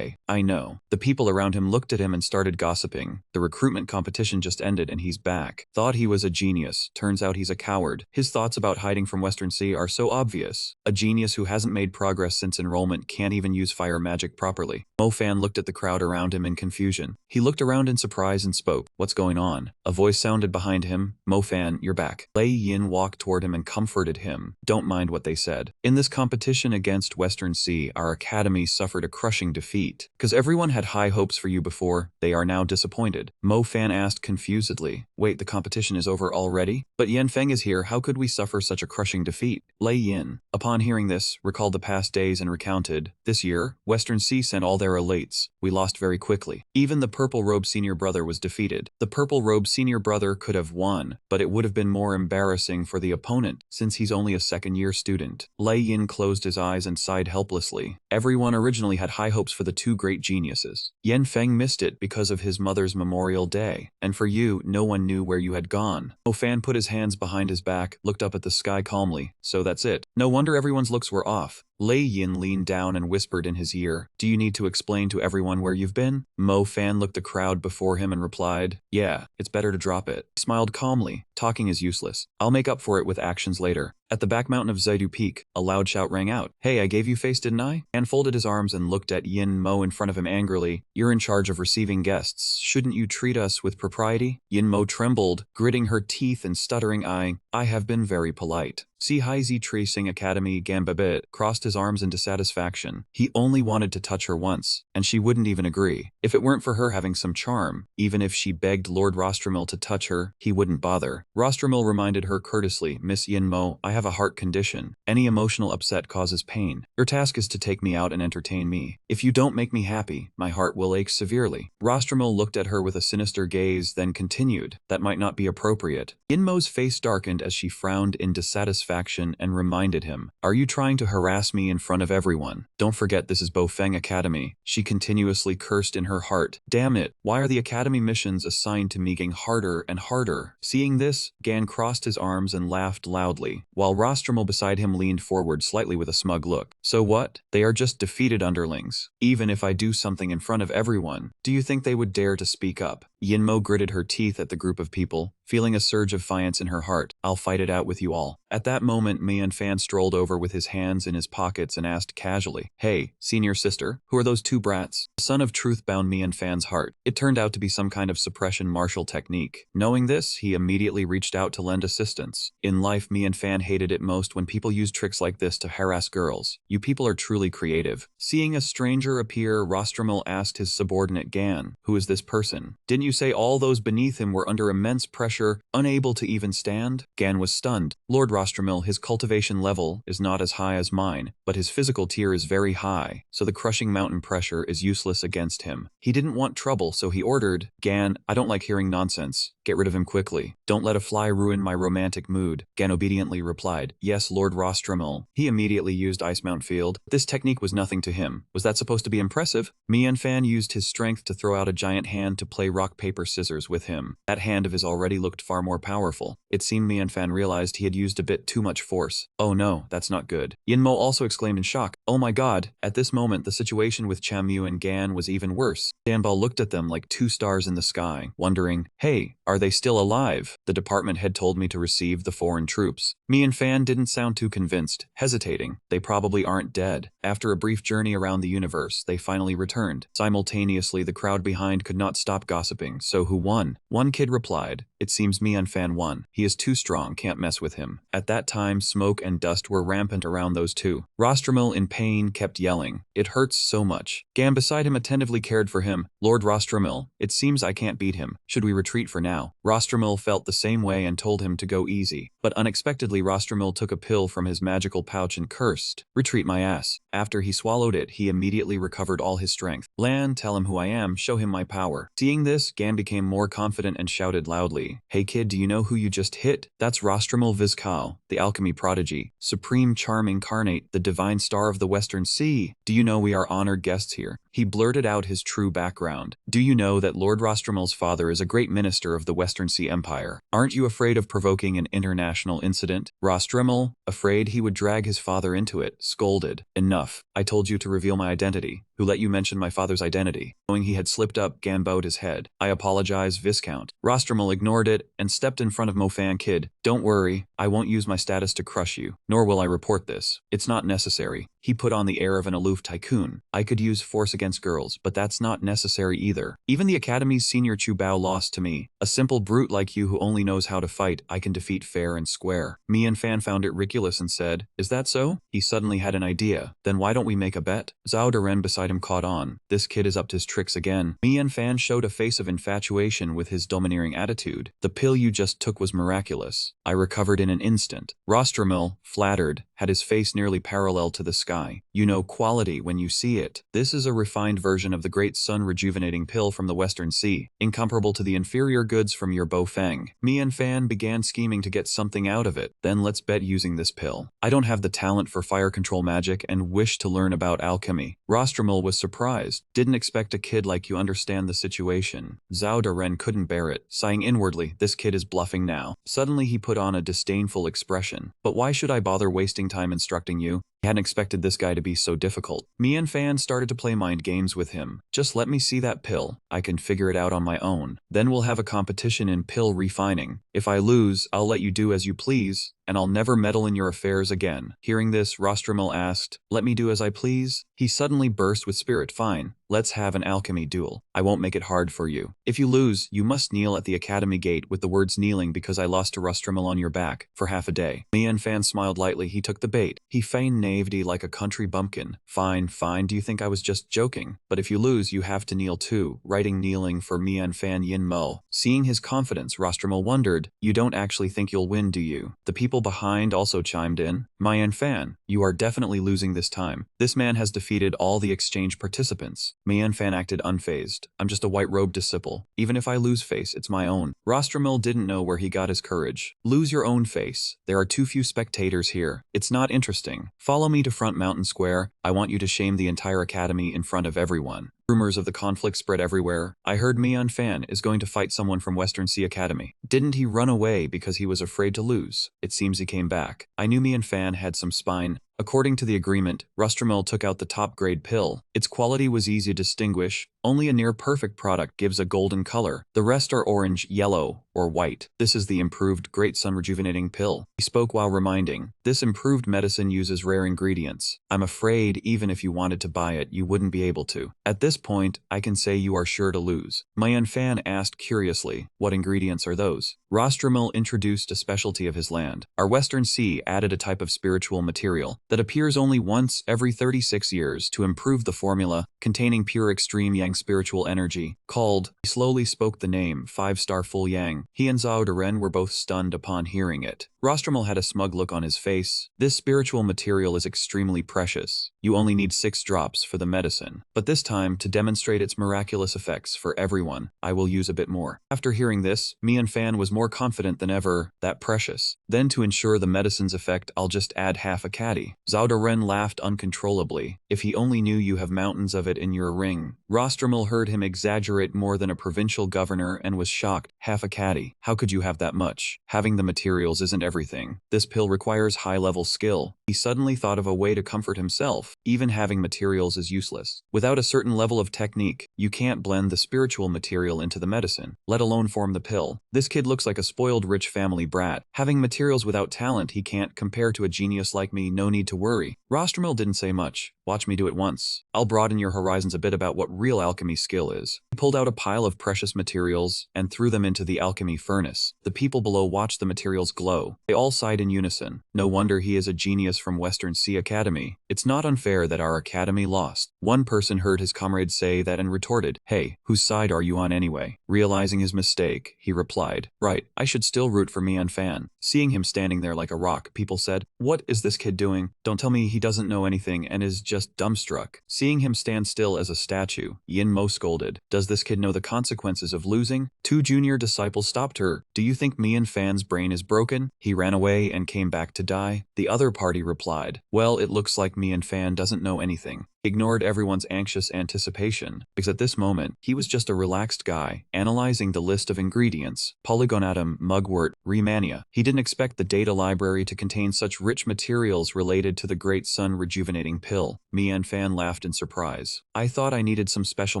I know. The people around him looked at him and started gossiping. The recruitment competition just ended and he's back. Thought he was a genius. Turns out he's a coward. His thoughts about hiding from Western Sea are so obvious. A genius who hasn't made progress since enrollment can't even use fire magic properly. Mo Fan looked at the crowd around him in confusion. He looked around in surprise and spoke. What's going on? A voice sounded behind him. Mo Fan, you're back. Lei Yin walked toward him and comforted him. Don't mind what they said. In this competition against Western Sea, our academy suffered a crushing defeat. Because everyone had high hopes for you before, they are now disappointed. Mo Fan asked confusedly. Wait, the competition is over already? But Yan Feng is here, how could we suffer such a crushing defeat? Lei Yin, upon hearing this, recalled the past days and recounted, this year, Western Sea sent all their elites. We lost very quickly. Even the Purple Robe Senior Brother was defeated. The Purple Robe Senior Brother could have won, but it would have been more embarrassing for the opponent. since he's only a second-year student. Lei Yin closed his eyes and sighed helplessly. Everyone originally had high hopes for the two great geniuses. Yan Feng missed it because of his mother's Memorial Day, and for you, no one knew where you had gone. Mo Fan put his hands behind his back, looked up at the sky calmly. So that's it. No wonder everyone's looks were off. Lei Yin leaned down and whispered in his ear, "Do you need to explain to everyone where you've been?" Mo Fan looked the crowd before him and replied, "Yeah, it's better to drop it." He smiled calmly. "Talking is useless. I'll make up for it with actions later." At the back mountain of Zaidu Peak, a loud shout rang out. "Hey, I gave you face, didn't I?" An folded his arms and looked at Yin Mo in front of him angrily. "You're in charge of receiving guests. Shouldn't you treat us with propriety?" Yin Mo trembled, gritting her teeth and stuttering, I have been very polite." Si Haizi Tracing Academy Gambabit crossed his arms in dissatisfaction. He only wanted to touch her once, and she wouldn't even agree. If it weren't for her having some charm, even if she begged Lord Rostramil to touch her, he wouldn't bother. Rostramil reminded her courteously, "Miss Yin Mo, I have a heart condition. Any emotional upset causes pain. Your task is to take me out and entertain me. If you don't make me happy, my heart will ache severely." Rostramil looked at her with a sinister gaze, then continued, "That might not be appropriate." Yin Mo's face darkened as she frowned in dissatisfaction and reminded him, "Are you trying to harass me in front of everyone? Don't forget this is Bofeng Academy." She continuously cursed in her heart. Damn it, why are the academy missions assigned to me getting harder and harder? Seeing this, Gan crossed his arms and laughed loudly, while Rostramil beside him leaned forward slightly with a smug look. "So what? They are just defeated underlings. Even if I do something in front of everyone, do you think they would dare to speak up?" Yinmo gritted her teeth at the group of people, feeling a surge of defiance in her heart. "I'll fight it out with you all." At that moment, Mian Fan strolled over with his hands in his pockets and asked casually, "Hey, senior sister, who are those two brats?" The sun of truth bound Mian Fan's heart. It turned out to be some kind of suppression martial technique. Knowing this, he immediately reached out to lend assistance. In life, Mian Fan hated it most when people use tricks like this to harass girls. You people are truly creative. Seeing a stranger appear, Rostramil asked his subordinate Gan, "Who is this person? Didn't you say all those beneath him were under immense pressure, unable to even stand?" Gan was stunned. "Lord Rostramil, his cultivation level is not as high as mine, but his physical tier is very high, so the crushing mountain pressure is useless against him. He didn't want trouble, so he ordered, Gan, I don't like hearing nonsense. Get rid of him quickly. Don't let a fly ruin my romantic mood." Gan obediently replied, "Yes, Lord Rostramil." He immediately used Ice Mount Field. This technique was nothing to him. Was that supposed to be impressive? Mian Fan used his strength to throw out a giant hand to play rock, paper, scissors with him. That hand of his already looked far more powerful. It seemed Mian Fan realized he had used a bit too much force. "Oh no, that's not good." Yinmo also exclaimed in shock, "Oh my god." At this moment, the situation with Chamu and Gan was even worse. Danbao looked at them like two stars in the sky, wondering, "Hey, are they still alive? The department had told me to receive the foreign troops." Mian Fan didn't sound too convinced, hesitating. "They probably aren't dead." After a brief journey around the universe, they finally returned. Simultaneously, the crowd behind could not stop gossiping. "So who won?" One kid replied, "It seems Mian Fan won. He is too strong, can't mess with him." At that time, smoke and dust were rampant around those two. Rostramil, in pain, kept yelling, "It hurts so much." Gam beside him attentively cared for him. "Lord Rostramil, it seems I can't beat him. Should we retreat for now?" Rostramil felt the same way and told him to go easy. But unexpectedly, Rostramil took a pill from his magical pouch and cursed, "Retreat my ass." After he swallowed it, he immediately recovered all his strength. "Lan, tell him who I am, show him my power." Seeing this, Gan became more confident and shouted loudly, "Hey kid, do you know who you just hit? That's Rostramil Vizcal, the alchemy prodigy, supreme charm incarnate, the divine star of the Western Sea. Do you know we are honored guests here?" He blurted out his true background. "Do you know that Lord Rostramil's father is a great minister of the Western Sea Empire? Aren't you afraid of provoking an international incident?" Rostramil, afraid he would drag his father into it, scolded, "Enough. I told you to reveal my identity. Who let you mention my father's identity?" Knowing he had slipped up, Gan bowed his head. "I apologize, Viscount." Rostramil ignored it and stepped in front of Mofan Kid. "Don't worry, I won't use my status to crush you, nor will I report this. It's not necessary." He put on the air of an aloof tycoon. "I could use force against girls, but that's not necessary either. Even the Academy's senior Chubao lost to me. A simple brute like you who only knows how to fight, I can defeat fair and square." Mian Fan found it ridiculous and said, "Is that so?" He suddenly had an idea. "Then why don't we make a bet?" Zhao Deren beside him caught on. This kid is up to his tricks again. Mian Fan showed a face of infatuation with his domineering attitude. "The pill you just took was miraculous. I recovered in an instant." Rostramil, flattered, had his face nearly parallel to the sky. "You know quality when you see it. This is a refined version of the Great Sun Rejuvenating Pill from the Western Sea, incomparable to the inferior goods from your Bofeng. Me and Fan began scheming to get something out of it. Then let's bet using this pill. I don't have the talent for fire control magic and wish to learn about alchemy. Rostramil was surprised. Didn't expect a kid like you understand the situation. Zhao Daren couldn't bear it, sighing inwardly, this kid is bluffing now. Suddenly he put on a disdainful expression. But why should I bother wasting time instructing you? I hadn't expected this guy to be so difficult. Me and Fan started to play mind games with him. Just let me see that pill. I can figure it out on my own. Then we'll have a competition in pill refining. If I lose, I'll let you do as you please, and I'll never meddle in your affairs again. Hearing this, Rostramil asked, let me do as I please? He suddenly burst with spirit. Fine, let's have an alchemy duel. I won't make it hard for you. If you lose, you must kneel at the academy gate with the words kneeling because I lost to Rostramil on your back for half a day. Me and Fan smiled lightly. He took the bait. He feigned naivety like a country bumpkin. Fine, do you think I was just joking? But if you lose, you have to kneel too. Writing kneeling for me and Fan Yin Mo. Seeing his confidence, Rostramil wondered, you don't actually think you'll win, do you? The people behind also chimed in. Mian Fan, you are definitely losing this time. This man has defeated all the exchange participants. Mian Fan acted unfazed. I'm just a white-robed disciple. Even if I lose face, it's my own. Rostramil didn't know where he got his courage. Lose your own face. There are too few spectators here. It's not interesting. Follow me to Front Mountain Square. I want you to shame the entire academy in front of everyone. Rumors of the conflict spread everywhere. I heard Mian Fan is going to fight someone from Western Sea Academy. Didn't he run away because he was afraid to lose? It seems he came back. I knew Mian Fan had some spine. According to the agreement, Rostramil took out the top-grade pill. Its quality was easy to distinguish. Only a near-perfect product gives a golden color. The rest are orange, yellow, or white. This is the improved Great Sun Rejuvenating Pill. He spoke while reminding, this improved medicine uses rare ingredients. I'm afraid even if you wanted to buy it, you wouldn't be able to. At this point, I can say you are sure to lose. Mian Fan asked curiously, what ingredients are those? Rostramil introduced a specialty of his land. Our Western Sea added a type of spiritual material that appears only once every 36 years to improve the formula, containing pure extreme yang spiritual energy, called, he slowly spoke the name, 5-star full yang. He and Zhao Daren were both stunned upon hearing it. Rostramil had a smug look on his face. This spiritual material is extremely precious. You only need 6 drops for the medicine. But this time, to demonstrate its miraculous effects for everyone, I will use a bit more. After hearing this, Mian Fan was more confident than ever, that precious. Then to ensure the medicine's effect, I'll just add half a caddy. Zhao Daren laughed uncontrollably. If he only knew you have mountains of it in your ring. Rostramil heard him exaggerate more than a provincial governor and was shocked. Half a caddy. How could you have that much? Having the materials isn't everything. This pill requires high-level skill. He suddenly thought of a way to comfort himself. Even having materials is useless. Without a certain level of technique, you can't blend the spiritual material into the medicine, let alone form the pill. This kid looks like a spoiled rich family brat. Having materials without talent he can't compare to a genius like me, no need to worry. Rostramil didn't say much. Watch me do it once. I'll broaden your horizons a bit about what real alchemy skill is. He pulled out a pile of precious materials and threw them into the alchemy furnace. The people below watched the materials glow. They all sighed in unison. No wonder he is a genius from Western Sea Academy. It's not unfair that our academy lost. One person heard his comrade say that and retorted, hey, whose side are you on anyway? Realizing his mistake, he replied, right, I should still root for Mian Fan. Seeing him standing there like a rock, people said, what is this kid doing? Don't tell me he doesn't know anything and is just dumbstruck. Seeing him stand still as a statue, Yin Mo scolded, does this kid know the consequences of losing? 2 junior disciples stopped her. Do you think Mian Fan's brain is broken? He ran away and came back to die? The other party replied, well, it looks like Mian Fan doesn't know anything. He ignored everyone's anxious anticipation, because at this moment, he was just a relaxed guy, analyzing the list of ingredients, polygonatum, mugwort, remania. He didn't expect the data library to contain such rich materials related to the Great Sun Rejuvenating Pill. Mian Fan laughed in surprise. I thought I needed some special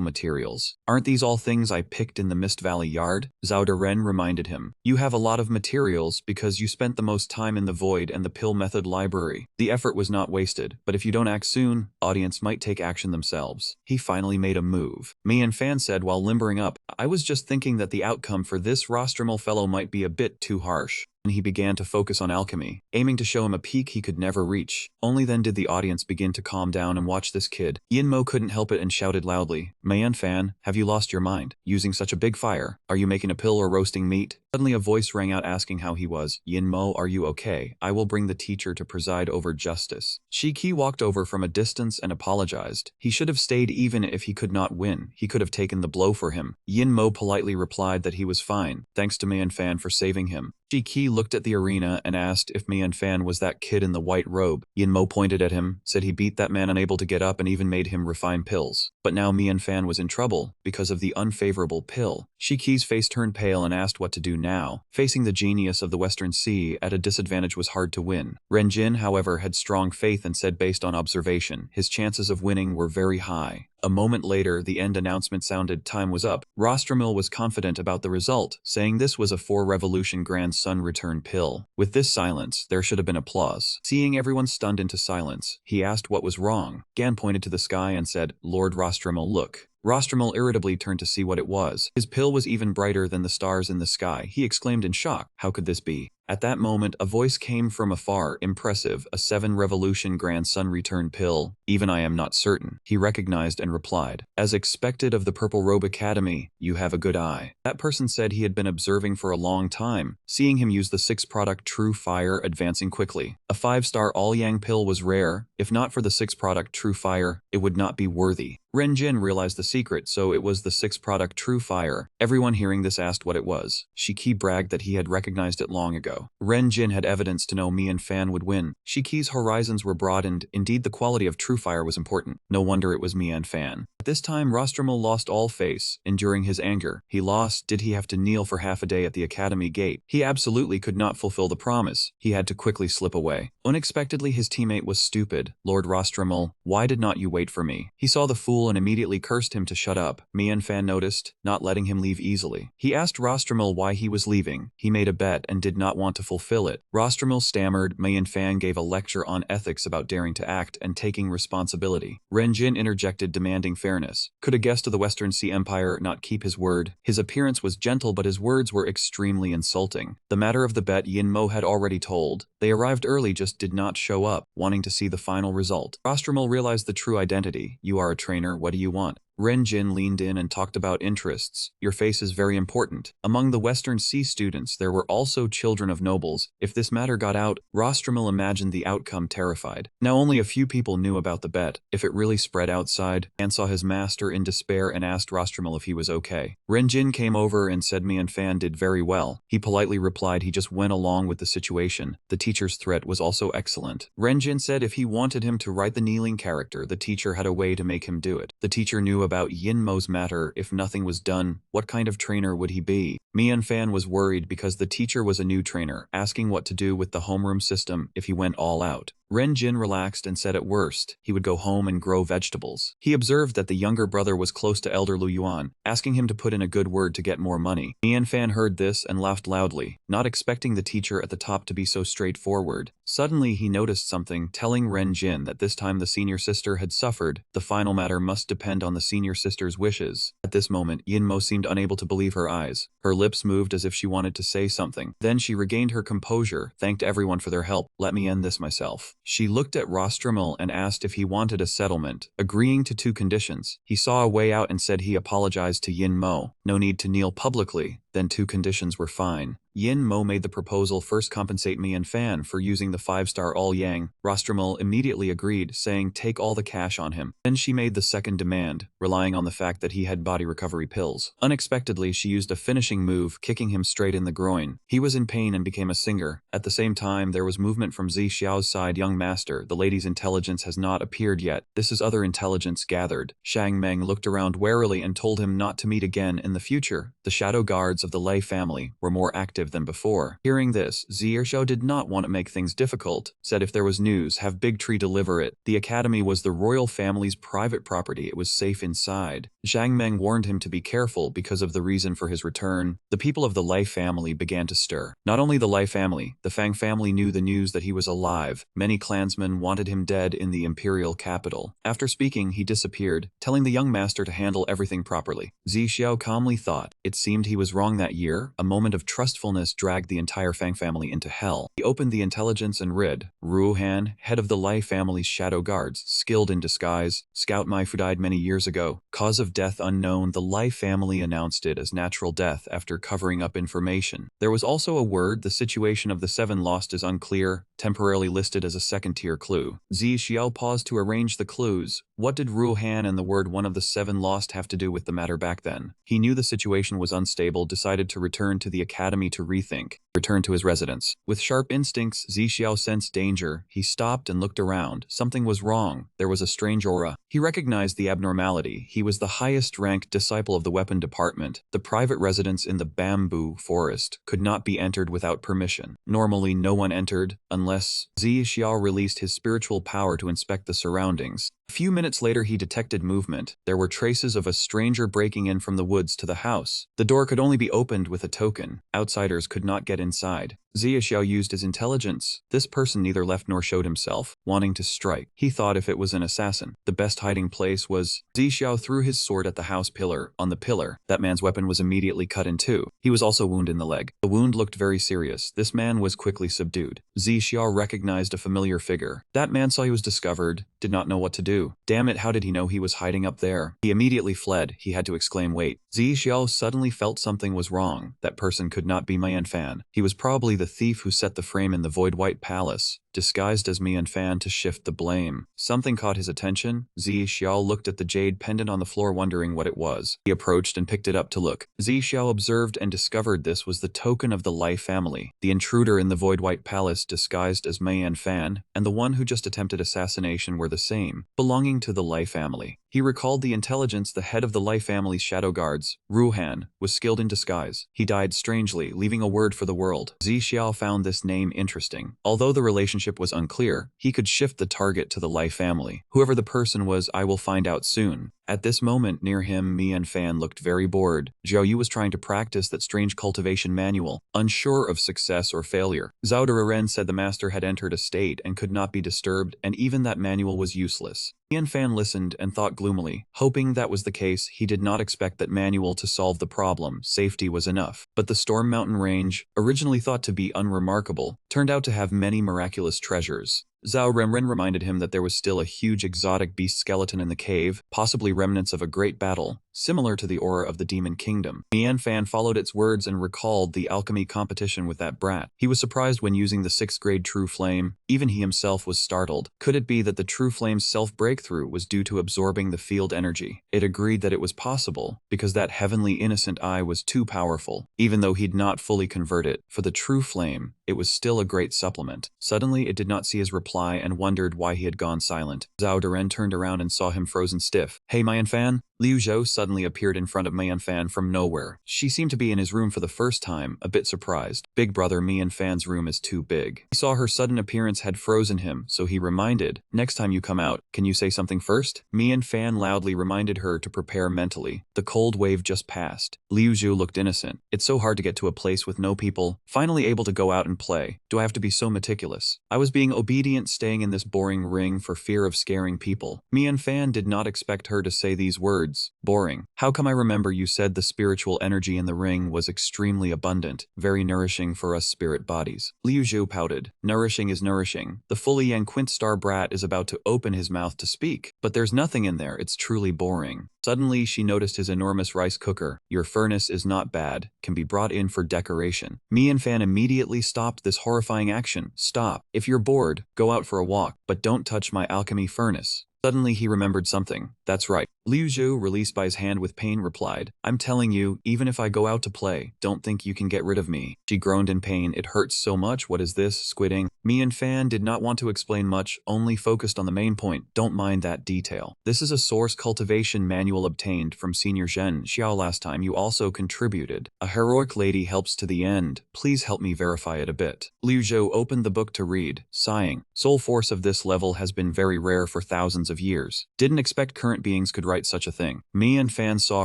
materials. Aren't these all things I picked in the Mist Valley yard? Zhao Daren reminded him. You have a lot of materials because you spent the most time in the Void and the Pill Method library. The effort was not wasted, but if you don't act soon, audience might take action themselves. He finally made a move. Mian Fan said while limbering up, I was just thinking that the outcome for this Rostramil fellow might be a bit too harsh. And he began to focus on alchemy, aiming to show him a peak he could never reach. Only then did the audience begin to calm down and watch this kid. Yin Mo couldn't help it and shouted loudly, Mian Fan, have you lost your mind? Using such a big fire, are you making a pill or roasting meat? Suddenly a voice rang out asking how he was. Yin Mo, are you okay? I will bring the teacher to preside over justice. Shiki walked over from a distance and apologized. He should have stayed even if he could not win. He could have taken the blow for him. Yin Mo politely replied that he was fine, thanks to Mian Fan for saving him. Shiki looked at the arena and asked if Mian Fan was that kid in the white robe. Yin Mo pointed at him, said he beat that man unable to get up and even made him refine pills. But now Mian Fan was in trouble because of the unfavorable pill. Shiki's face turned pale and asked what to do now. Facing the genius of the Western Sea at a disadvantage was hard to win. Renjin, however, had strong faith and said based on observation, his chances of winning were very high. A moment later, the end announcement sounded, time was up. Rostramil was confident about the result, saying this was a 4-revolution Grand Sun return pill. With this silence, there should have been applause. Seeing everyone stunned into silence, he asked what was wrong. Gan pointed to the sky and said, Lord Rostramil, look. Rostramil irritably turned to see what it was. His pill was even brighter than the stars in the sky. He exclaimed in shock, how could this be? At that moment, a voice came from afar, impressive, a 7-revolution Grand Sun return pill. Even I am not certain. He recognized and replied, as expected of the Purple Robe Academy, you have a good eye. That person said he had been observing for a long time, seeing him use the 6-product True Fire advancing quickly. A 5-star All-Yang pill was rare. If not for the 6-product True Fire, it would not be worthy. Renjin realized the secret, so it was the 6-product True Fire. Everyone hearing this asked what it was. Shiki bragged that he had recognized it long ago. Renjin had evidence to know Mian Fan would win. Shiki's horizons were broadened. Indeed, the quality of True Fire was important. No wonder it was Mian Fan. At this time, Rostramil lost all face, enduring his anger. He lost. Did he have to kneel for half a day at the academy gate? He absolutely could not fulfill the promise. He had to quickly slip away. Unexpectedly, his teammate was stupid. Lord Rostramil, why did not you wait for me? He saw the fool and immediately cursed him to shut up. Mian Fan noticed, not letting him leave easily. He asked Rostramil why he was leaving. He made a bet and did not want to fulfill it. Rostramil stammered. Mian Fan gave a lecture on ethics about daring to act and taking responsibility. Renjin interjected, demanding fairness. Could a guest of the Western Sea Empire not keep his word? His appearance was gentle, but his words were extremely insulting. The matter of the bet Yin Mo had already told. They arrived early, just did not show up, wanting to see the final result. Rostramil realized the true identity. You are a trainer, what do you want? Renjin leaned in and talked about interests. Your face is very important. Among the Western Sea students, there were also children of nobles. If this matter got out, Rostramil imagined the outcome terrified. Now only a few people knew about the bet. If it really spread outside, An saw his master in despair and asked Rostramil if he was okay. Renjin came over and said Mian Fan did very well. He politely replied he just went along with the situation. The teacher's threat was also excellent. Renjin said if he wanted him to write the kneeling character, the teacher had a way to make him do it. The teacher knew about Yin Mo's matter. If nothing was done, what kind of trainer would he be? Mian Fan was worried because the teacher was a new trainer, asking what to do with the homeroom system if he went all out. Renjin relaxed and said at worst, he would go home and grow vegetables. He observed that the younger brother was close to Elder Lu Yuan, asking him to put in a good word to get more money. Mian Fan heard this and laughed loudly, not expecting the teacher at the top to be so straightforward. Suddenly he noticed something, telling Renjin that this time the senior sister had suffered. The final matter must depend on the senior sister's wishes. At this moment, Yin Mo seemed unable to believe her eyes. Her lips moved as if she wanted to say something. Then she regained her composure, thanked everyone for their help. Let me end this myself. She looked at Rostramil and asked if he wanted a settlement, agreeing to 2 conditions. He saw a way out and said he apologized to Yin Mo. No need to kneel publicly. Then 2 conditions were fine. Yin Mo made the proposal first compensate Mian Fan for using the 5-star All-Yang. Rostramil immediately agreed, saying take all the cash on him. Then she made the second demand, relying on the fact that he had body recovery pills. Unexpectedly, she used a finishing move, kicking him straight in the groin. He was in pain and became a singer. At the same time, there was movement from Zi Xiao's side. Young master, the lady's intelligence has not appeared yet. This is other intelligence gathered. Shang Meng looked around warily and told him not to meet again in the future. The shadow guards of the Lei family were more active than before. Hearing this, Ziershou did not want to make things difficult, said if there was news, have Big Tree deliver it. The academy was the royal family's private property. It was safe inside. Zhang Meng warned him to be careful because of the reason for his return. The people of the Lei family began to stir. Not only the Lei family, the Fang family knew the news that he was alive. Many clansmen wanted him dead in the imperial capital. After speaking, he disappeared, telling the young master to handle everything properly. Zi Xiao calmly thought. It seemed he was wrong along that year, a moment of trustfulness dragged the entire Fang family into hell. He opened the intelligence and read, Ruhan, head of the Lai family's shadow guards, skilled in disguise, Scout Maifu died many years ago. Cause of death unknown. The Lai family announced it as natural death after covering up information. There was also a word. The situation of the 7 lost is unclear, temporarily listed as a second-tier clue. Zi Xiao paused to arrange the clues. What did Ruhan and the word one of the 7 lost have to do with the matter back then? He knew the situation was unstable, decided to return to the academy to rethink. Returned to his residence. With sharp instincts, Zi Xiao sensed danger. He stopped and looked around. Something was wrong. There was a strange aura. He recognized the abnormality. He was the highest-ranked disciple of the weapon department. The private residence in the bamboo forest could not be entered without permission. Normally, no one entered, unless Zi Xiao released his spiritual power to inspect the surroundings. A few minutes later, he detected movement. There were traces of a stranger breaking in from the woods to the house. The door could only be opened with a token. Outsiders could not get inside. Zi Xiao used his intelligence. This person neither left nor showed himself, wanting to strike. He thought if it was an assassin, the best hiding place was. Zi Xiao threw his sword at the house pillar. On the pillar, that man's weapon was immediately cut in two. He was also wounded in the leg. The wound looked very serious. This man was quickly subdued. Zi Xiao recognized a familiar figure. That man saw he was discovered, did not know what to do. Damn it, how did he know he was hiding up there? He immediately fled. He had to exclaim, wait. Zi Xiao suddenly felt something was wrong. That person could not be Mian Fan. He was probably the thief who set the frame in the Void White Palace, disguised as Mian Fan to shift the blame. Something caught his attention. Zi Xiao looked at the jade pendant on the floor, wondering what it was. He approached and picked it up to look. Zi Xiao observed and discovered this was the token of the Lai family. The intruder in the Void White Palace, disguised as Mian Fan, and the one who just attempted assassination were the same, belonging to the Lai family. He recalled the intelligence. The head of the Lai family's shadow guards, Ruhan, was skilled in disguise. He died strangely, leaving a word for the world. Zi Xiao found this name interesting. Although the relationship was unclear, he could shift the target to the Lai family. Whoever the person was, I will find out soon. At this moment, near him, Mian Fan looked very bored. Zhao Yu was trying to practice that strange cultivation manual, unsure of success or failure. Zhao Duren said the master had entered a state and could not be disturbed, and even that manual was useless. Mian Fan listened and thought gloomily. Hoping that was the case, he did not expect that manual to solve the problem. Safety was enough. But the Storm Mountain Range, originally thought to be unremarkable, turned out to have many miraculous treasures. Zhao Renren reminded him that there was still a huge exotic beast skeleton in the cave, possibly remnants of a great battle, similar to the aura of the Demon Kingdom. Mian Fan followed its words and recalled the alchemy competition with that brat. He was surprised when using the 6th grade True Flame. Even he himself was startled. Could it be that the True Flame's self-breakthrough was due to absorbing the field energy? It agreed that it was possible, because that heavenly innocent eye was too powerful. Even though he'd not fully convert it, for the True Flame, it was still a great supplement. Suddenly, it did not see his reply and wondered why he had gone silent. Zhao Duren turned around and saw him frozen stiff. Hey, Mian Fan? Liu Zhou suddenly appeared in front of Mian Fan from nowhere. She seemed to be in his room for the first time, a bit surprised. Big brother, Mian Fan's room is too big. He saw her sudden appearance had frozen him, so he reminded, next time you come out, can you say something first? Mian Fan loudly reminded her to prepare mentally. The cold wave just passed. Liu Zhou looked innocent. It's so hard to get to a place with no people, finally able to go out and play. Do I have to be so meticulous? I was being obedient, staying in this boring ring for fear of scaring people. Mian Fan did not expect her to say these words. Boring. How come I remember you said the spiritual energy in the ring was extremely abundant, very nourishing for us spirit bodies. Liu Zhou pouted. Nourishing is nourishing. The fully Yang Quint Star brat is about to open his mouth to speak, but there's nothing in there. It's truly boring. Suddenly, she noticed his enormous rice cooker. Your furnace is not bad, can be brought in for decoration. Mian Fan immediately stopped this horrifying action. Stop. If you're bored, go out for a walk, but don't touch my alchemy furnace. Suddenly he remembered something. That's right. Liu Zhou, released by his hand with pain, replied, I'm telling you, even if I go out to play, don't think you can get rid of me. She groaned in pain. It hurts so much. What is this? Squidding. Mian Fan did not want to explain much, only focused on the main point. Don't mind that detail. This is a source cultivation manual obtained from Senior Zhen Xiao last time. You also contributed. A heroic lady helps to the end. Please help me verify it a bit. Liu Zhou opened the book to read, sighing. Soul force of this level has been very rare for thousands of of years. Didn't expect current beings could write such a thing. Me and Fan saw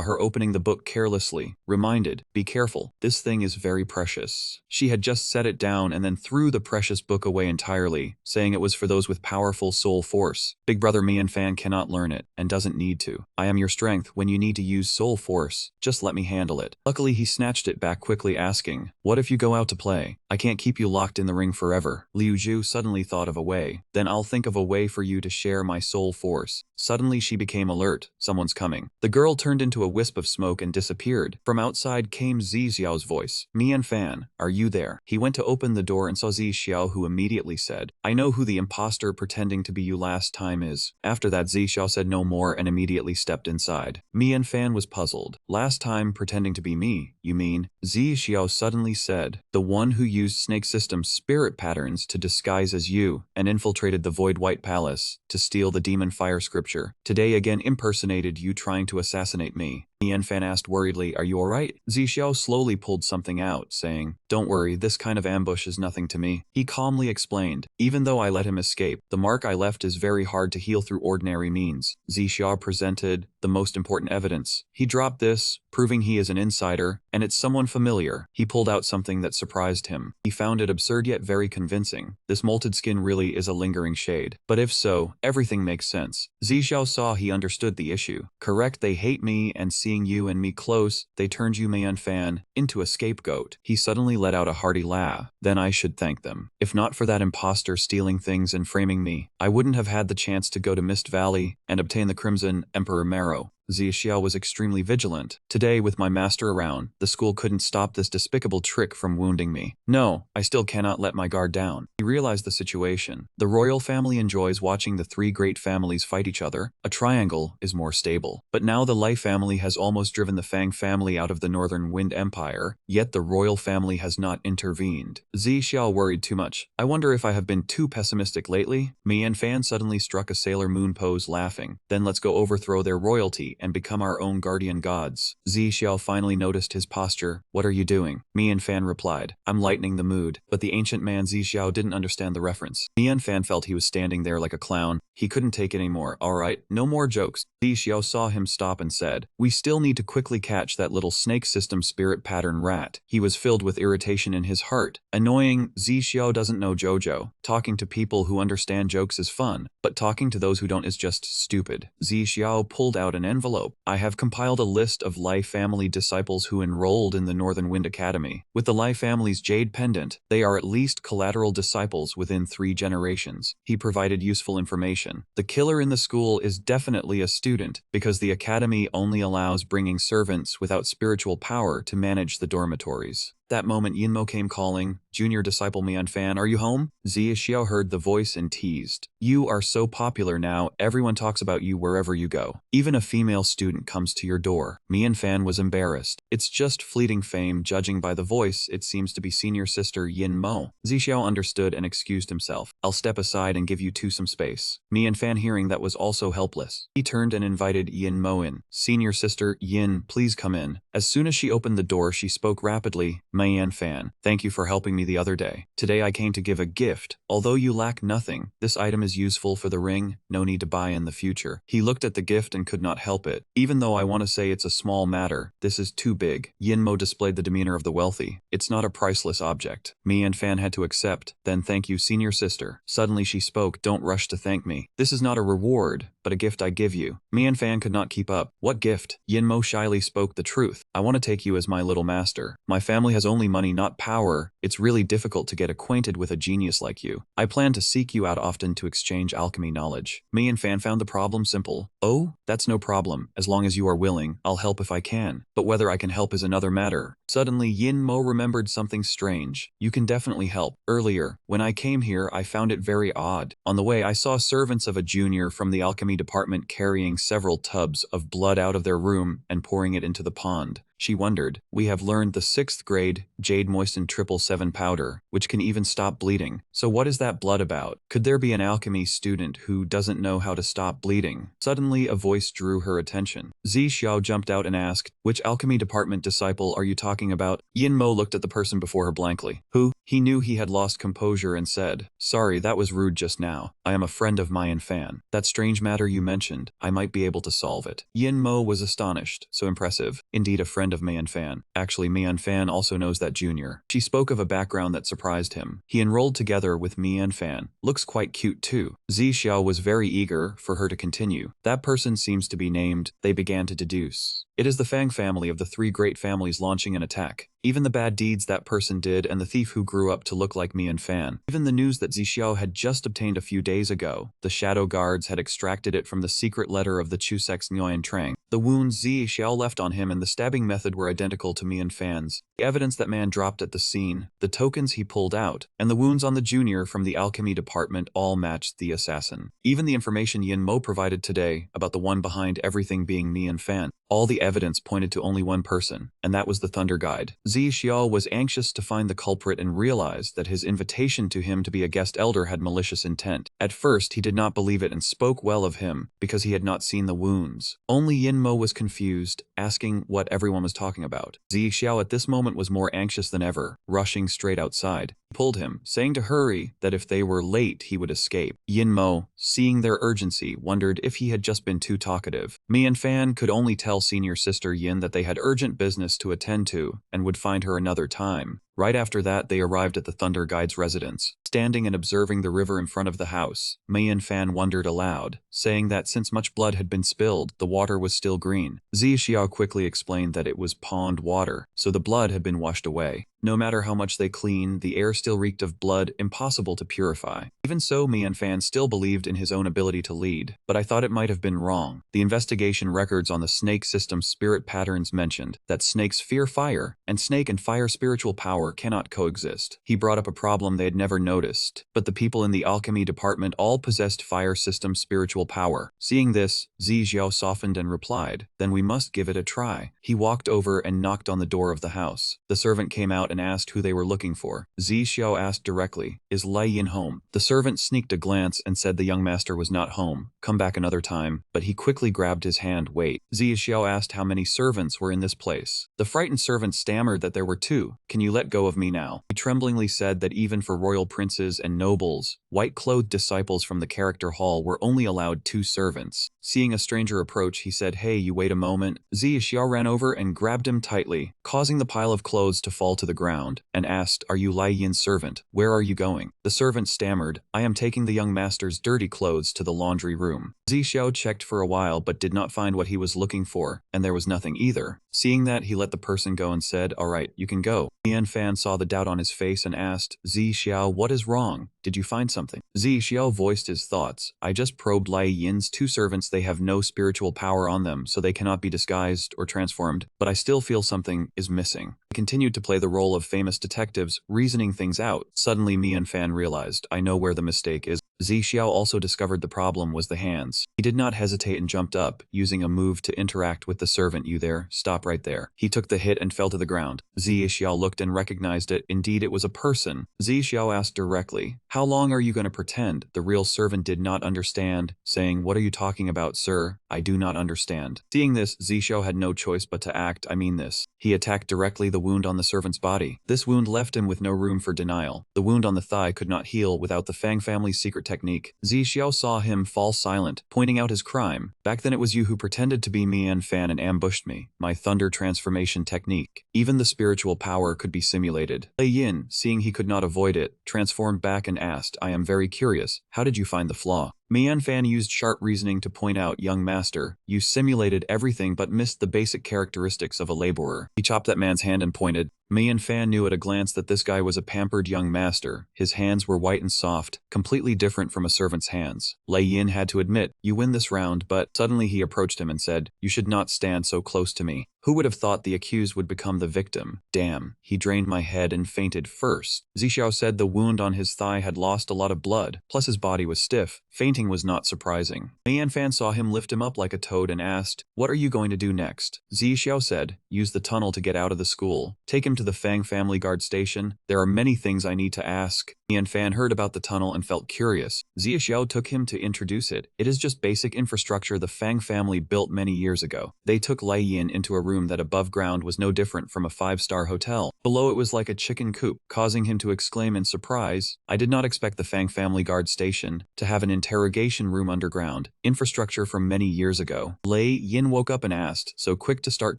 her opening the book carelessly, reminded, be careful, this thing is very precious. She had just set it down and then threw the precious book away entirely, saying it was for those with powerful soul force. Big brother Me and Fan cannot learn it, and doesn't need to. I am your strength when you need to use soul force, just let me handle it. Luckily he snatched it back quickly, asking, what if you go out to play? I can't keep you locked in the ring forever. Liu Zhu suddenly thought of a way. Then I'll think of a way for you to share my soul force. Suddenly she became alert. Someone's coming. The girl turned into a wisp of smoke and disappeared. From outside came Zi Xiao's voice. Me and Fan, are you there? He went to open the door and saw Zi Xiao, who immediately said, I know who the imposter pretending to be you last time is. After that Zi Xiao said no more and immediately stepped inside. Me and Fan was puzzled. Last time pretending to be me, you mean? Zi Xiao suddenly said, the one who used Snake System's spirit patterns to disguise as you and infiltrated the Void White Palace to steal the Demon Fire scripture. Today again impersonated you trying to assassinate me. Me and Fan asked worriedly, are you alright? Zi Xiao slowly pulled something out, saying, don't worry, this kind of ambush is nothing to me. He calmly explained, even though I let him escape, the mark I left is very hard to heal through ordinary means. Zi Xiao presented the most important evidence. He dropped this, proving he is an insider, and it's someone familiar. He pulled out something that surprised him. He found it absurd yet very convincing. This molted skin really is a lingering shade. But if so, everything makes sense. Zi Xiao saw he understood the issue. Correct, they hate me, and seeing you and me close, they turned you Me and Fan into a scapegoat. He suddenly let out a hearty laugh. Then I should thank them. If not for that imposter stealing things and framing me, I wouldn't have had the chance to go to Mist Valley and obtain the Crimson Emperor Marrow. Zi Xiao was extremely vigilant. Today, with my master around, the school couldn't stop this despicable trick from wounding me. No, I still cannot let my guard down. He realized the situation. The royal family enjoys watching the three great families fight each other. A triangle is more stable. But now the Lai family has almost driven the Fang family out of the Northern Wind Empire, yet the royal family has not intervened. Zi Xiao worried too much. I wonder if I have been too pessimistic lately? Me and Fan suddenly struck a Sailor Moon pose, laughing. Then let's go overthrow their royalty and become our own guardian gods. Zi Xiao finally noticed his posture. What are you doing? Me and Fan replied, I'm lightening the mood. But the ancient man Zi Xiao didn't understand the reference. Me and Fan felt he was standing there like a clown. He couldn't take it anymore. Alright, no more jokes. Zi Xiao saw him stop and said, we still need to quickly catch that little Snake System spirit pattern rat. He was filled with irritation in his heart. Annoying, Zi Xiao doesn't know JoJo. Talking to people who understand jokes is fun, but talking to those who don't is just stupid. Zi Xiao pulled out an envelope. I have compiled a list of Lai family disciples who enrolled in the Northern Wind Academy. With the Lai family's jade pendant, they are at least collateral disciples within 3 generations. He provided useful information. The killer in the school is definitely a student, because the academy only allows bringing servants without spiritual power to manage the dormitories. That moment Yinmo came calling, junior disciple Me&Fan, are you home? Zi Xiao heard the voice and teased. You are so popular now, everyone talks about you wherever you go. Even a female student comes to your door. Me&Fan was embarrassed. It's just fleeting fame, judging by the voice, it seems to be senior sister Yinmo. Zi Xiao understood and excused himself. I'll step aside and give you two some space. Me&Fan hearing that was also helpless. He turned and invited Yinmo in. Senior sister, Yin, please come in. As soon as she opened the door she spoke rapidly, Me&Fan, thank you for helping me the other day. Today I came to give a gift. Although you lack nothing, this item is useful for the ring, no need to buy in the future. He looked at the gift and could not help it. Even though I want to say it's a small matter, this is too big. Yinmo displayed the demeanor of the wealthy. It's not a priceless object. Me&Fan had to accept. Then thank you, senior sister. Suddenly she spoke, don't rush to thank me. This is not a reward, but a gift I give you. Me&Fan could not keep up. What gift? Yinmo shyly spoke the truth. I want to take you as my little master. My family has only money, not power. It's really difficult to get acquainted with a genius like you. I plan to seek you out often to exchange alchemy knowledge. Me&Fan found the problem simple. Oh, that's no problem. As long as you are willing, I'll help if I can. But whether I can help is another matter. Suddenly Yinmo remembered something strange. You can definitely help. Earlier, when I came here, I found it very odd. On the way, I saw servants of a junior from the alchemy department carrying several tubs of blood out of their room and pouring it into the pond. She wondered, we have learned the 6th grade Jade Moistened 777 powder, which can even stop bleeding. So what is that blood about? Could there be an alchemy student who doesn't know how to stop bleeding? Suddenly a voice drew her attention. Zi Xiao jumped out and asked, which alchemy department disciple are you talking about? Yinmo looked at the person before her blankly. Who? He knew he had lost composure and said, "Sorry, that was rude just now. I am a friend of Mian Fan. That strange matter you mentioned, I might be able to solve it." Yin Mo was astonished. So impressive. Indeed a friend of Mian Fan. Actually, Mian Fan also knows that junior. She spoke of a background that surprised him. He enrolled together with Mian Fan. Looks quite cute too. Zi Xiao was very eager for her to continue. That person seems to be named, they began to deduce. It is the Fang family of the three great families launching an attack. Even the bad deeds that person did and the thief who grew up to look like Mian Fan. Even the news that Zixiao had just obtained a few days ago. The shadow guards had extracted it from the secret letter of the Chusek's Nguyen Trang. The wounds Zixiao left on him and the stabbing method were identical to Mian Fan's. The evidence that man dropped at the scene, the tokens he pulled out, and the wounds on the junior from the alchemy department all matched the assassin. Even the information Yin Mo provided today about the one behind everything being Mian Fan. All the evidence pointed to only one person, and that was the Thunder Guide. Zi Xiao was anxious to find the culprit and realized that his invitation to him to be a guest elder had malicious intent. At first, he did not believe it and spoke well of him, because he had not seen the wounds. Only Yin Mo was confused, asking what everyone was talking about. Zi Xiao at this moment was more anxious than ever, rushing straight outside. He pulled him, saying to hurry, that if they were late he would escape. Yin Mo, seeing their urgency, wondered if he had just been too talkative. Mian Fan could only tell senior sister Yin that they had urgent business to attend to, and would find her another time. Right after that, they arrived at the Thunder Guide's residence. Standing and observing the river in front of the house, Mian Fan wondered aloud, saying that since much blood had been spilled, the water was still green. Zi Xiao quickly explained that it was pond water, so the blood had been washed away. No matter how much they cleaned, the air still reeked of blood, impossible to purify. Even so, Mian Fan still believed in his own ability to lead, but I thought it might have been wrong. The investigation records on the snake system's spirit patterns mentioned that snakes fear fire, and snake and fire spiritual power cannot coexist. He brought up a problem they had never noticed, but the people in the alchemy department all possessed fire system spiritual power. Seeing this, Zi Xiao softened and replied, "Then we must give it a try." He walked over and knocked on the door of the house. The servant came out and asked who they were looking for. Zi Xiao asked directly, "Is Lai Yin home?" The servant sneaked a glance and said the young master was not home. "Come back another time," but he quickly grabbed his hand. "Wait." Zi Xiao asked how many servants were in this place. The frightened servant stammered that there were two. "Can you let go of me now?" He tremblingly said that even for royal princes and nobles, white-clothed disciples from the character hall were only allowed 2 servants. Seeing a stranger approach, he said, "Hey, you wait a moment." Zi Xiao ran over and grabbed him tightly, causing the pile of clothes to fall to the ground, and asked, "Are you Lai Yin's servant? Where are you going?" The servant stammered, "I am taking the young master's dirty clothes to the laundry room." Zi Xiao checked for a while but did not find what he was looking for, and there was nothing either. Seeing that, he let the person go and said, "All right, you can go." Mian Fan saw the doubt on his face and asked, "Zi Xiao, what is wrong? Did you find something?" Zi Xiao voiced his thoughts. "I just probed Lai Yin's 2 servants. They have no spiritual power on them, so they cannot be disguised or transformed, but I still feel something is missing." He continued to play the role of famous detectives, reasoning things out. Suddenly Mian Fan realized, "I know where the mistake is." Zi Xiao also discovered the problem was the hands. He did not hesitate and jumped up, using a move to interact with the servant. "You there? Stop right there." He took the hit and fell to the ground. Zi Xiao looked and recognized it. Indeed, it was a person. Zi Xiao asked directly, "How long are you going to pretend?" The real servant did not understand, saying, "What are you talking about, sir? I do not understand." Seeing this, Zi Xiao had no choice but to act. "I mean this." He attacked directly the wound on the servant's body. This wound left him with no room for denial. The wound on the thigh could not heal without the Fang family's secret technique. Zi Xiao saw him fall silent, pointing out his crime. "Back then it was you who pretended to be Mian Fan and ambushed me. My thunder transformation technique. Even the spiritual power could be simulated." Lei Yin, seeing he could not avoid it, transformed back and asked, "I am very curious. How did you find the flaw?" Mian Fan used sharp reasoning to point out, "Young master, you simulated everything but missed the basic characteristics of a laborer." He chopped that man's hand and pointed. Mian Fan knew at a glance that this guy was a pampered young master. His hands were white and soft, completely different from a servant's hands. Lei Yin had to admit, "You win this round," but suddenly he approached him and said, "You should not stand so close to me." Who would have thought the accused would become the victim? Damn, he drained my head and fainted first. Zixiao said the wound on his thigh had lost a lot of blood, plus his body was stiff. Fainting was not surprising. Mian Fan saw him lift him up like a toad and asked, "What are you going to do next?" Zixiao said, "Use the tunnel to get out of the school. Take him to to the Fang family guard station? There are many things I need to ask. Mian Fan heard about the tunnel and felt curious. Zia Xiao took him to introduce it. It is just basic infrastructure the Fang family built many years ago. They took Lai Yin into a room that above ground was no different from a 5-star hotel. Below it was like a chicken coop, causing him to exclaim in surprise, "I did not expect the Fang family guard station to have an interrogation room underground. Infrastructure from many years ago." Lai Yin woke up and asked, "So quick to start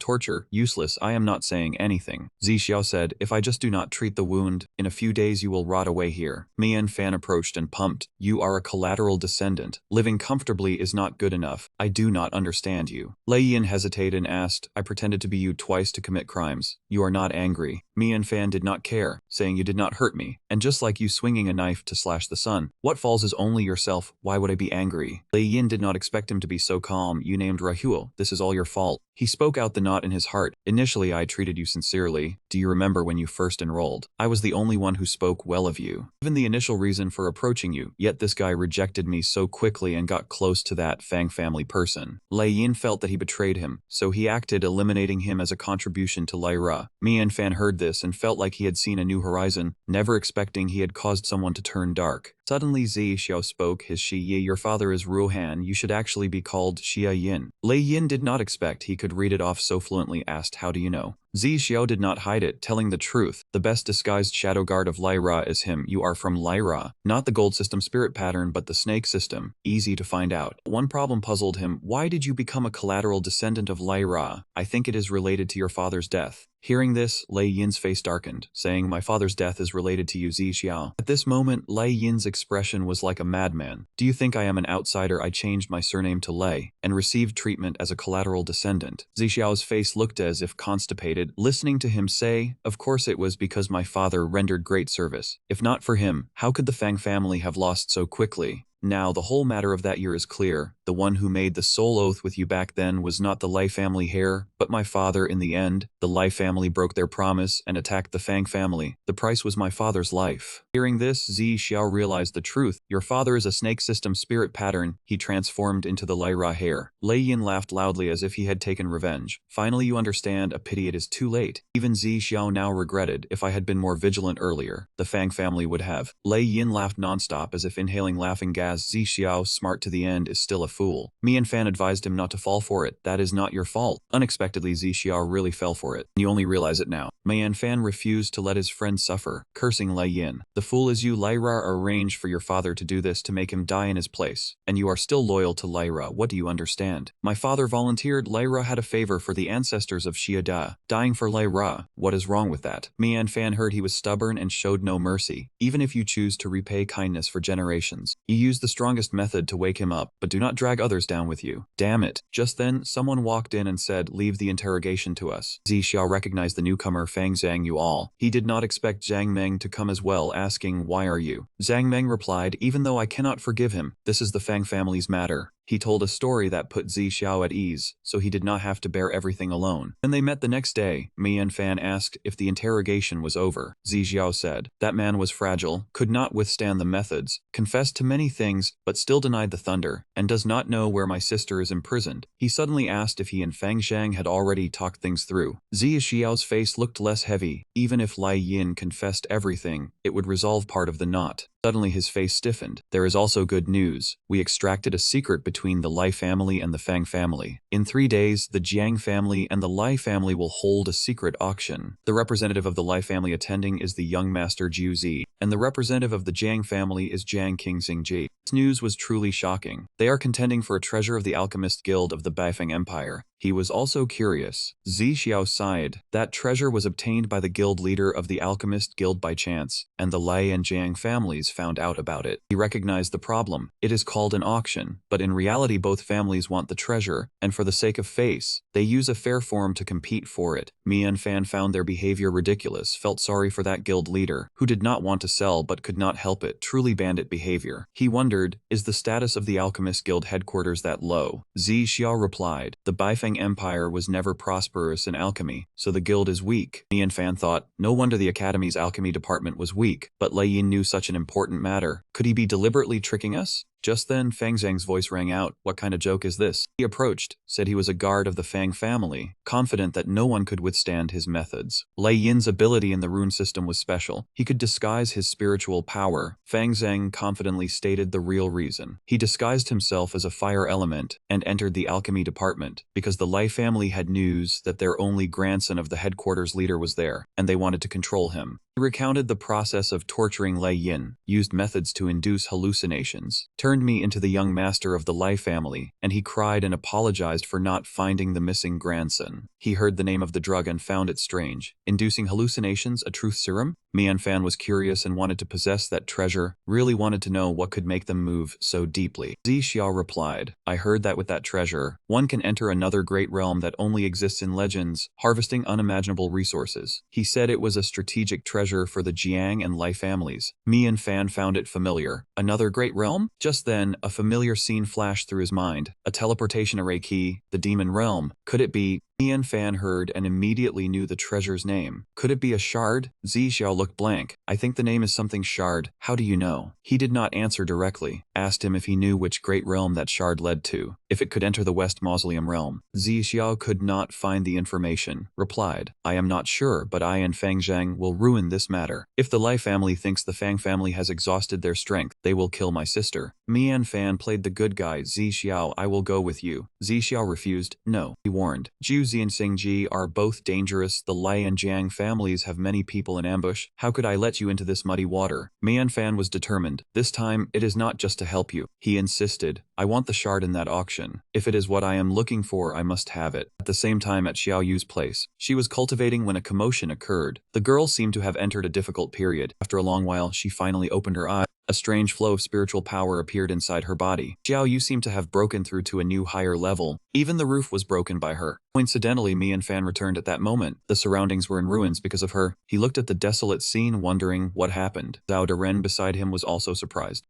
torture? Useless, I am not saying anything." Zi Xiao said, "If I just do not treat the wound, in a few days you will rot away here." Mian Fan approached and pumped, "You are a collateral descendant. Living comfortably is not good enough. I do not understand you." Lei Yin hesitated and asked, "I pretended to be you twice to commit crimes. You are not angry." Mian Fan did not care, saying, "You did not hurt me. And just like you swinging a knife to slash the sun, what falls is only yourself. Why would I be angry?" Lei Yin did not expect him to be so calm. "You named Rahul. This is all your fault." He spoke out the knot in his heart. "Initially, I treated you sincerely. Do you remember when you first enrolled? I was the only one who spoke well of you. Even the initial reason for approaching you, yet this guy rejected me so quickly and got close to that Fang family person." Lei Yin felt that he betrayed him, so he acted, eliminating him as a contribution to Lai Ra. Mian Fan heard this and felt like he had seen a new horizon, never expecting he had caused someone to turn dark. Suddenly Zi Xiao spoke, "His Shi Yi, your father is Ruhan, you should actually be called Xia Yin." Lei Yin did not expect he could read it off so fluently, asked, "How do you know?" Zi Xiao did not hide it, telling the truth. "The best disguised shadow guard of Lyra is him. You are from Lyra. Not the gold system spirit pattern, but the snake system. Easy to find out." One problem puzzled him. "Why did you become a collateral descendant of Lyra?" "I think it is related to your father's death." Hearing this, Lei Yin's face darkened, saying, "My father's death is related to you, Zi Xiao." At this moment, Lei Yin's expression was like a madman. "Do you think I am an outsider? I changed my surname to Lei, and received treatment as a collateral descendant." Zi Xiao's face looked as if constipated, listening to him say, "Of course it was because my father rendered great service. If not for him, how could the Fang family have lost so quickly? Now, the whole matter of that year is clear. The one who made the soul oath with you back then was not the Lai family heir, but my father in the end. The Lai family broke their promise and attacked the Fang family. The price was my father's life." Hearing this, Zi Xiao realized the truth. "Your father is a snake system spirit pattern. He transformed into the Lai Ra heir." Lei Yin laughed loudly as if he had taken revenge. "Finally you understand. A pity it is too late." Even Zi Xiao now regretted. "If I had been more vigilant earlier, the Fang family would have." Lei Yin laughed nonstop as if inhaling laughing gas. "Zi Xiao, smart to the end, is still a fool." Mian Fan advised him not to fall for it. "That is not your fault." Unexpectedly, Zi Xiao really fell for it. "You only realize it now." Mian Fan refused to let his friend suffer, cursing Lei Yin. "The fool is you. Lyra arranged for your father to do this to make him die in his place. And you are still loyal to Lyra. What do you understand? My father volunteered. Lyra had a favor for the ancestors of Xiada, dying for Lyra. What is wrong with that?" Mian Fan heard he was stubborn and showed no mercy. "Even if you choose to repay kindness for generations, you use the strongest method to wake him up, but do not drag others down with you." "Damn it." Just then, someone walked in and said, "Leave the interrogation to us." Zi Xiao recognized the newcomer Fang Zhang Yu all. He did not expect Zhang Meng to come as well, asking, "Why are you?" Zhang Meng replied, "Even though I cannot forgive him, this is the Fang family's matter." He told a story that put Zi Xiao at ease, so he did not have to bear everything alone. When they met the next day, Mian Fan asked if the interrogation was over. Zi Xiao said, "That man was fragile, could not withstand the methods, confessed to many things, but still denied the thunder, and does not know where my sister is imprisoned." He suddenly asked if he and Fang Zhang had already talked things through. Zi Xiao's face looked less heavy. Even if Lai Yin confessed everything, it would resolve part of the knot. Suddenly his face stiffened. "There is also good news. We extracted a secret between the Lai family and the Fang family. In 3 days, the Jiang family and the Lai family will hold a secret auction. The representative of the Lai family attending is the young master Jiu Zi, and the representative of the Jiang family is Jiang King Xingji." This news was truly shocking. They are contending for a treasure of the Alchemist Guild of the Baifeng Empire. He was also curious. Zi Xiao sighed. That treasure was obtained by the guild leader of the Alchemist Guild by chance, and the Lai and Jiang families found out about it. He recognized the problem. It is called an auction, but in reality both families want the treasure, and for the sake of face, they use a fair form to compete for it. Mian Fan found their behavior ridiculous, felt sorry for that guild leader, who did not want to sell but could not help it. Truly bandit behavior. He wondered, is the status of the Alchemist Guild headquarters that low? Zi Xiao replied, "The Baifeng Empire was never prosperous in alchemy, so the guild is weak." Mian Fan thought, no wonder the Academy's alchemy department was weak, but Lei Yin knew such an important matter. Could he be deliberately tricking us? Just then, Fang Zhang's voice rang out. What kind of joke is this? He approached, said he was a guard of the Fang family, confident that no one could withstand his methods. Lei Yin's ability in the rune system was special. He could disguise his spiritual power. Fang Zhang confidently stated the real reason. He disguised himself as a fire element and entered the alchemy department because the Lei family had news that their only grandson of the headquarters leader was there, and they wanted to control him. He recounted the process of torturing Lei Yin, used methods to induce hallucinations, turned me into the young master of the Lei family, and he cried and apologized for not finding the missing grandson. He heard the name of the drug and found it strange. Inducing hallucinations, a truth serum? Mian Fan was curious and wanted to possess that treasure, really wanted to know what could make them move so deeply. Zi Xiao replied, I heard that with that treasure, one can enter another great realm that only exists in legends, harvesting unimaginable resources. He said it was a strategic treasure for the Jiang and Lei families. Mian Fan found it familiar. Another great realm? Just then, a familiar scene flashed through his mind. A teleportation array key, the demon realm. Could it be? Mian Fan heard and immediately knew the treasure's name. Could it be a shard? Zi Xiao looked blank. I think the name is something shard. How do you know? He did not answer directly. Asked him if he knew which great realm that shard led to. If it could enter the West Mausoleum realm. Zi Xiao could not find the information. Replied, I am not sure, but I and Fang Zhang will ruin this matter. If the Lei family thinks the Fang family has exhausted their strength, they will kill my sister. Mian Fan played the good guy. Zi Xiao, I will go with you. Zi Xiao refused. No, he warned. Zhu Zi and Xingji are both dangerous. The Lei and Jiang families have many people in ambush. How could I let you into this muddy water? Mian Fan was determined. This time, it is not just to help you. He insisted. I want the shard in that auction. If it is what I am looking for, I must have it. At the same time at Xiao Yu's place, she was cultivating when a commotion occurred. The girl seemed to have entered a difficult period. After a long while, she finally opened her eyes. A strange flow of spiritual power appeared inside her body. Xiao Yu seemed to have broken through to a new higher level. Even the roof was broken by her. Coincidentally, Mian Fan returned at that moment. The surroundings were in ruins because of her. He looked at the desolate scene, wondering what happened. Zhao Deren beside him was also surprised.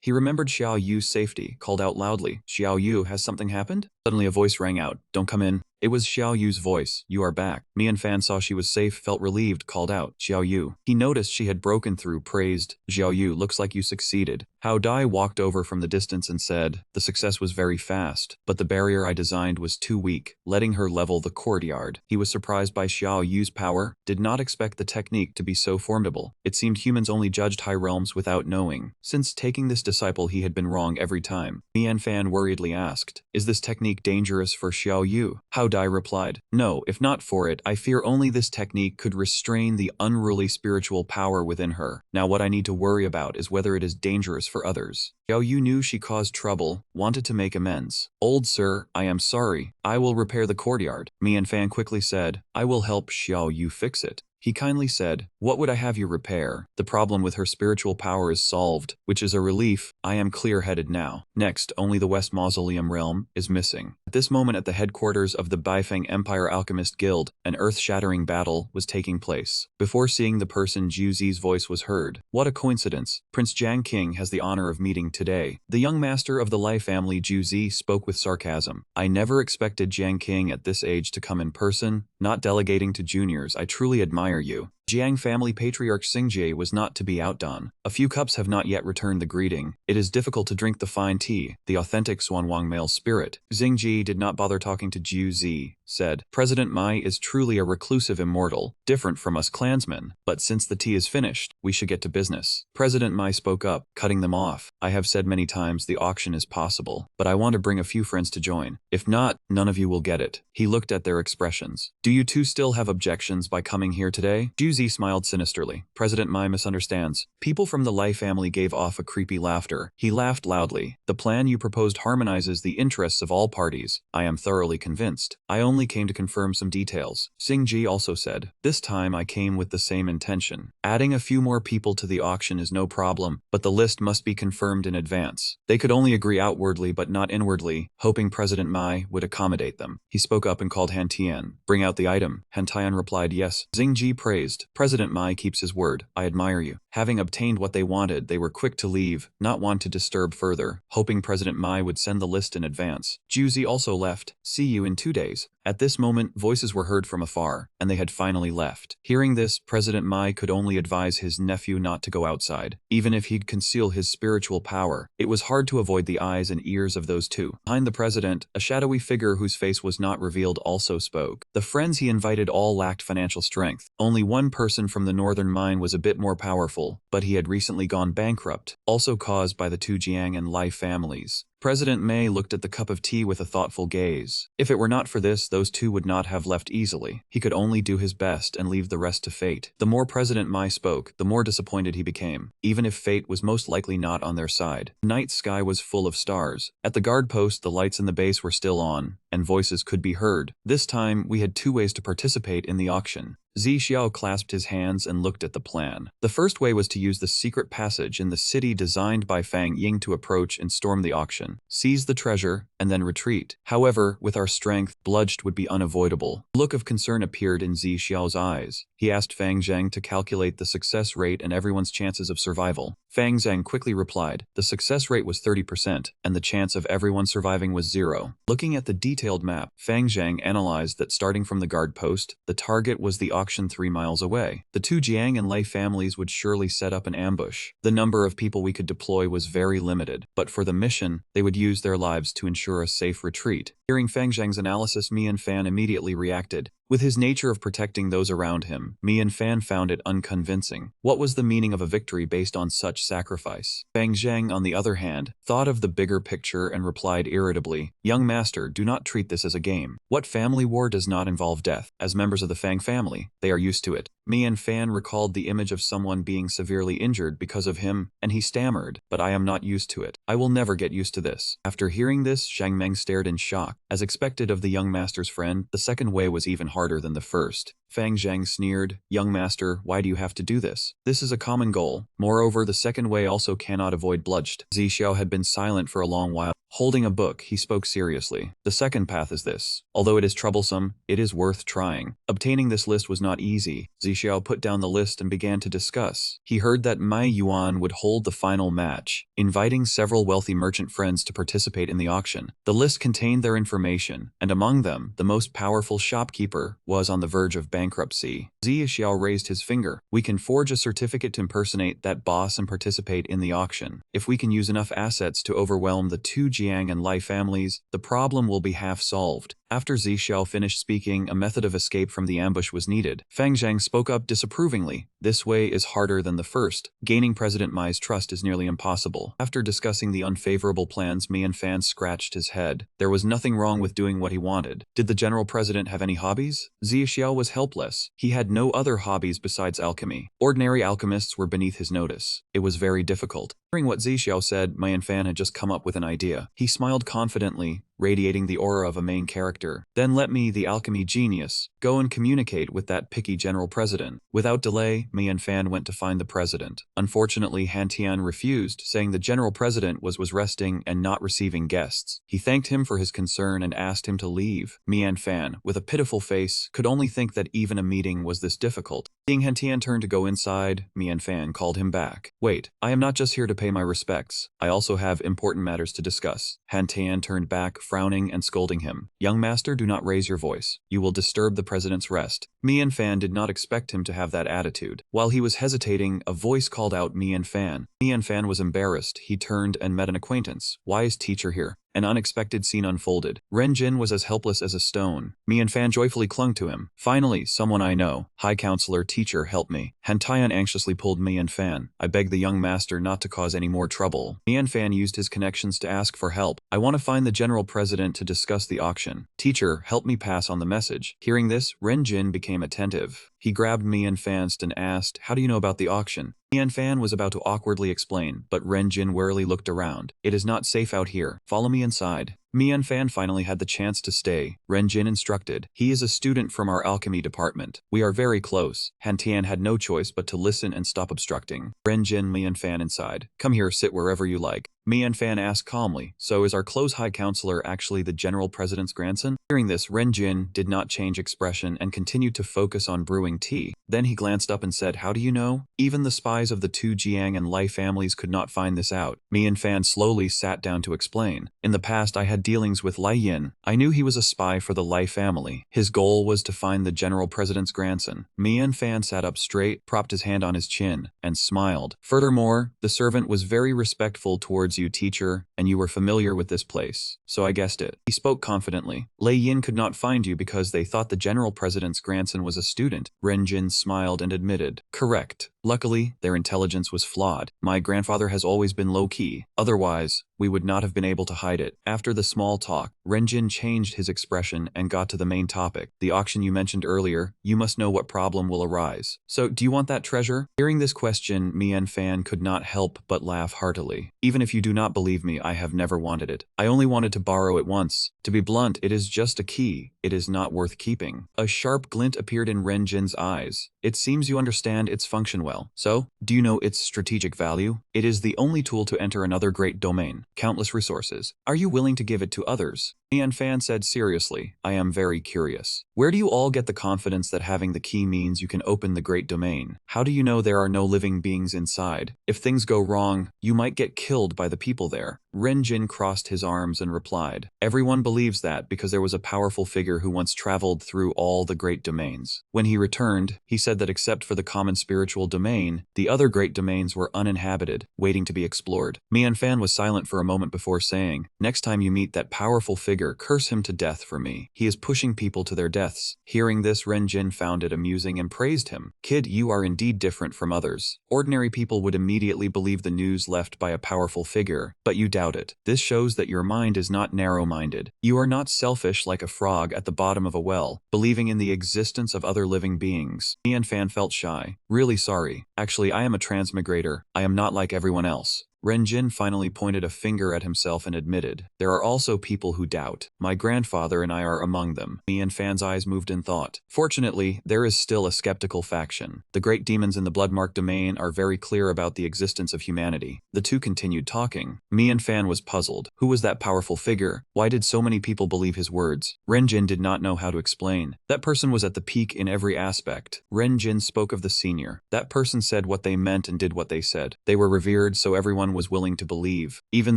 He remembered Xiao Yu's safety, called out loudly, Xiao Yu, has something happened? Suddenly a voice rang out, don't come in. It was Xiao Yu's voice. You are back. Mian Fan saw she was safe, felt relieved, called out, Xiao Yu. He noticed she had broken through, praised, Xiao Yu, looks like you succeeded. Hao Dai walked over from the distance and said, the success was very fast, but the barrier I designed was too weak, letting her level the courtyard. He was surprised by Xiao Yu's power, did not expect the technique to be so formidable. It seemed humans only judged high realms without knowing. Since taking this disciple he had been wrong every time. Mian Fan worriedly asked, is this technique dangerous for Xiao Yu? Hao Dai replied, no, if not for it, I fear only this technique could restrain the unruly spiritual power within her. Now what I need to worry about is whether it is dangerous for others. Xiao Yu knew she caused trouble, wanted to make amends. Old sir, I am sorry. I will repair the courtyard. Mian Fan quickly said, I will help Xiao Yu fix it. He kindly said, what would I have you repair? The problem with her spiritual power is solved, which is a relief. I am clear-headed now. Next, only the West Mausoleum realm is missing. At this moment at the headquarters of the Baifeng Empire Alchemist Guild, an earth-shattering battle was taking place. Before seeing the person, Zhu Zi's voice was heard. What a coincidence. Prince Jiang King has the honor of meeting today. The young master of the Lei family, Zhu Zi, spoke with sarcasm. I never expected Jiang King at this age to come in person, not delegating to juniors. I truly admire you. Jiang family patriarch Xingji was not to be outdone. A few cups have not yet returned the greeting. It is difficult to drink the fine tea, the authentic Xuanwang male spirit. Xingji did not bother talking to Zhu Zi, said, President Mai is truly a reclusive immortal, different from us clansmen. But since the tea is finished, we should get to business. President Mai spoke up, cutting them off. I have said many times the auction is possible, but I want to bring a few friends to join. If not, none of you will get it. He looked at their expressions. Do you two still have objections by coming here today? Zhu Zi smiled sinisterly. President Mai misunderstands. People from the Lei family gave off a creepy laughter. He laughed loudly. The plan you proposed harmonizes the interests of all parties. I am thoroughly convinced. I only came to confirm some details. Xingji also said, this time I came with the same intention. Adding a few more people to the auction is no problem, but the list must be confirmed in advance. They could only agree outwardly but not inwardly, hoping President Mai would accommodate them. He spoke up and called Han Tian. Bring out the item. Han Tian replied yes. Xingji praised. President Mai keeps his word. I admire you. Having obtained what they wanted, they were quick to leave, not want to disturb further, hoping President Mai would send the list in advance. Zhu Zi also left. See you in 2 days. At this moment, voices were heard from afar, and they had finally left. Hearing this, President Mai could only advise his nephew not to go outside. Even if he'd conceal his spiritual power, it was hard to avoid the eyes and ears of those two. Behind the president, a shadowy figure whose face was not revealed also spoke. The friends he invited all lacked financial strength. Only one person from the northern mine was a bit more powerful, but he had recently gone bankrupt, also caused by the two Jiang and Lai families. President May looked at the cup of tea with a thoughtful gaze. If it were not for this, those two would not have left easily. He could only do his best and leave the rest to fate. The more President Mai spoke, the more disappointed he became, even if fate was most likely not on their side. The night sky was full of stars. At the guard post, the lights in the base were still on, and voices could be heard. This time, we had two ways to participate in the auction. Zi Xiao clasped his hands and looked at the plan. The first way was to use the secret passage in the city designed by Fang Ying to approach and storm the auction, seize the treasure, and then retreat. However, with our strength, bludgeoning would be unavoidable. A look of concern appeared in Zi Xiao's eyes. He asked Fang Zhang to calculate the success rate and everyone's chances of survival. Fang Zhang quickly replied, the success rate was 30%, and the chance of everyone surviving was 0. Looking at the detailed map, Fang Zhang analyzed that starting from the guard post, the target was the auction 3 miles away. The two Jiang and Lei families would surely set up an ambush. The number of people we could deploy was very limited, but for the mission, they would use their lives to ensure a safe retreat. Hearing Fang Zhang's analysis, Mian Fan immediately reacted. With his nature of protecting those around him, Mian Fan found it unconvincing. What was the meaning of a victory based on such sacrifice? Fang Zhang, on the other hand, thought of the bigger picture and replied irritably, young master, do not treat this as a game. What family war does not involve death? As members of the Fang family, they are used to it. Mian Fan recalled the image of someone being severely injured because of him, and he stammered, but I am not used to it. I will never get used to this. After hearing this, Zhang Meng stared in shock. As expected of the young master's friend, the second way was even harder than the first. Fang Zhang sneered, young master, why do you have to do this? This is a common goal. Moreover, the second way also cannot avoid bludgeoning. Zi Xiao had been silent for a long while. Holding a book, he spoke seriously. The second path is this. Although it is troublesome, it is worth trying. Obtaining this list was not easy. Zi Xiao put down the list and began to discuss. He heard that Mai Yuan would hold the final match, inviting several wealthy merchant friends to participate in the auction. The list contained their information, and among them, the most powerful shopkeeper was on the verge of bankruptcy. Zi Xiao raised his finger. We can forge a certificate to impersonate that boss and participate in the auction. If we can use enough assets to overwhelm the two Jiang and Lai families, the problem will be half solved. After Zi Xiao finished speaking, a method of escape from the ambush was needed. Fang Zhang spoke up disapprovingly. This way is harder than the first. Gaining President Mai's trust is nearly impossible. After discussing the unfavorable plans, Mian Fan scratched his head. There was nothing wrong with doing what he wanted. Did the general president have any hobbies? Zi Xiao was helpless. He had no other hobbies besides alchemy. Ordinary alchemists were beneath his notice. It was very difficult. Hearing what Zi Xiao said, Mian Fan had just come up with an idea. He smiled confidently, radiating the aura of a main character. Then let me, the alchemy genius, go and communicate with that picky general president. Without delay, Mian Fan went to find the president. Unfortunately, Han Tian refused, saying the general president was resting and not receiving guests. He thanked him for his concern and asked him to leave. Mian Fan, with a pitiful face, could only think that even a meeting was this difficult. Seeing Han Tian turn to go inside, Mian Fan called him back. Wait, I am not just here to pay my respects. I also have important matters to discuss. Han Tian turned back, frowning and scolding him. Young master, do not raise your voice. You will disturb the president's rest. Mian Fan did not expect him to have that attitude. While he was hesitating, a voice called out Mian Fan. Mian Fan was embarrassed. He turned and met an acquaintance. Why is teacher here? An unexpected scene unfolded. Ren Jin was as helpless as a stone. Mian Fan joyfully clung to him. Finally, someone I know. High Counselor, teacher, help me. Han Tian anxiously pulled Mian Fan. I beg the young master not to cause any more trouble. Mian Fan used his connections to ask for help. I want to find the general president to discuss the auction. Teacher, help me pass on the message. Hearing this, Ren Jin became attentive. He grabbed Mian Fan and asked, how do you know about the auction? Mian Fan was about to awkwardly explain, but Ren Jin warily looked around. It is not safe out here. Follow me inside. Mian Fan finally had the chance to stay. Ren Jin instructed. He is a student from our alchemy department. We are very close. Han Tian had no choice but to listen and stop obstructing. Ren Jin, Mian Fan inside. Come here, sit wherever you like. Mian-fan asked calmly. So is our close high counselor actually the general president's grandson? Hearing this, Renjin did not change expression and continued to focus on brewing tea. Then he glanced up and said, how do you know? Even the spies of the two Jiang and Lai families could not find this out. Mian-fan slowly sat down to explain. In the past, I had dealings with Lai Yin. I knew he was a spy for the Lai family. His goal was to find the general president's grandson. Mian-fan sat up straight, propped his hand on his chin, and smiled. Furthermore, the servant was very respectful towards you, teacher, and you were familiar with this place. So I guessed it. He spoke confidently. Lei Yin could not find you because they thought the general president's grandson was a student. Renjin smiled and admitted. Correct. Luckily, their intelligence was flawed. My grandfather has always been low-key. Otherwise, we would not have been able to hide it. After the small talk, Renjin changed his expression and got to the main topic. The auction you mentioned earlier, you must know what problem will arise. So, do you want that treasure? Hearing this question, Mian-fan could not help but laugh heartily. Even if you do not believe me, I have never wanted it. I only wanted to borrow it once. To be blunt, it is just a key. It is not worth keeping. A sharp glint appeared in Renjin's eyes. It seems you understand its function well. So, do you know its strategic value? It is the only tool to enter another great domain. Countless resources. Are you willing to give it to others? Mian-fan said seriously, I am very curious. Where do you all get the confidence that having the key means you can open the great domain? How do you know there are no living beings inside? If things go wrong, you might get killed by the people there. Renjin crossed his arms and replied, everyone believes that because there was a powerful figure who once traveled through all the great domains. When he returned, he said that except for the common spiritual domain, the other great domains were uninhabited, waiting to be explored. Mian-fan was silent for a moment before saying, next time you meet that powerful figure, curse him to death for me. He is pushing people to their deaths. Hearing this, Renjin found it amusing and praised him. Kid, you are indeed different from others. Ordinary people would immediately believe the news left by a powerful figure, but you doubt it. This shows that your mind is not narrow-minded. You are not selfish like a frog at the bottom of a well, believing in the existence of other living beings. Mian-fan felt shy. Really sorry. Actually, I am a transmigrator. I am not like everyone else. Renjin finally pointed a finger at himself and admitted, there are also people who doubt. My grandfather and I are among them. Mian-fan's eyes moved in thought. Fortunately, there is still a skeptical faction. The great demons in the Bloodmark domain are very clear about the existence of humanity. The two continued talking. Mian-fan was puzzled. Who was that powerful figure? Why did so many people believe his words? Renjin did not know how to explain. That person was at the peak in every aspect. Renjin spoke of the senior. That person said what they meant and did what they said. They were revered, so everyone was willing to believe. Even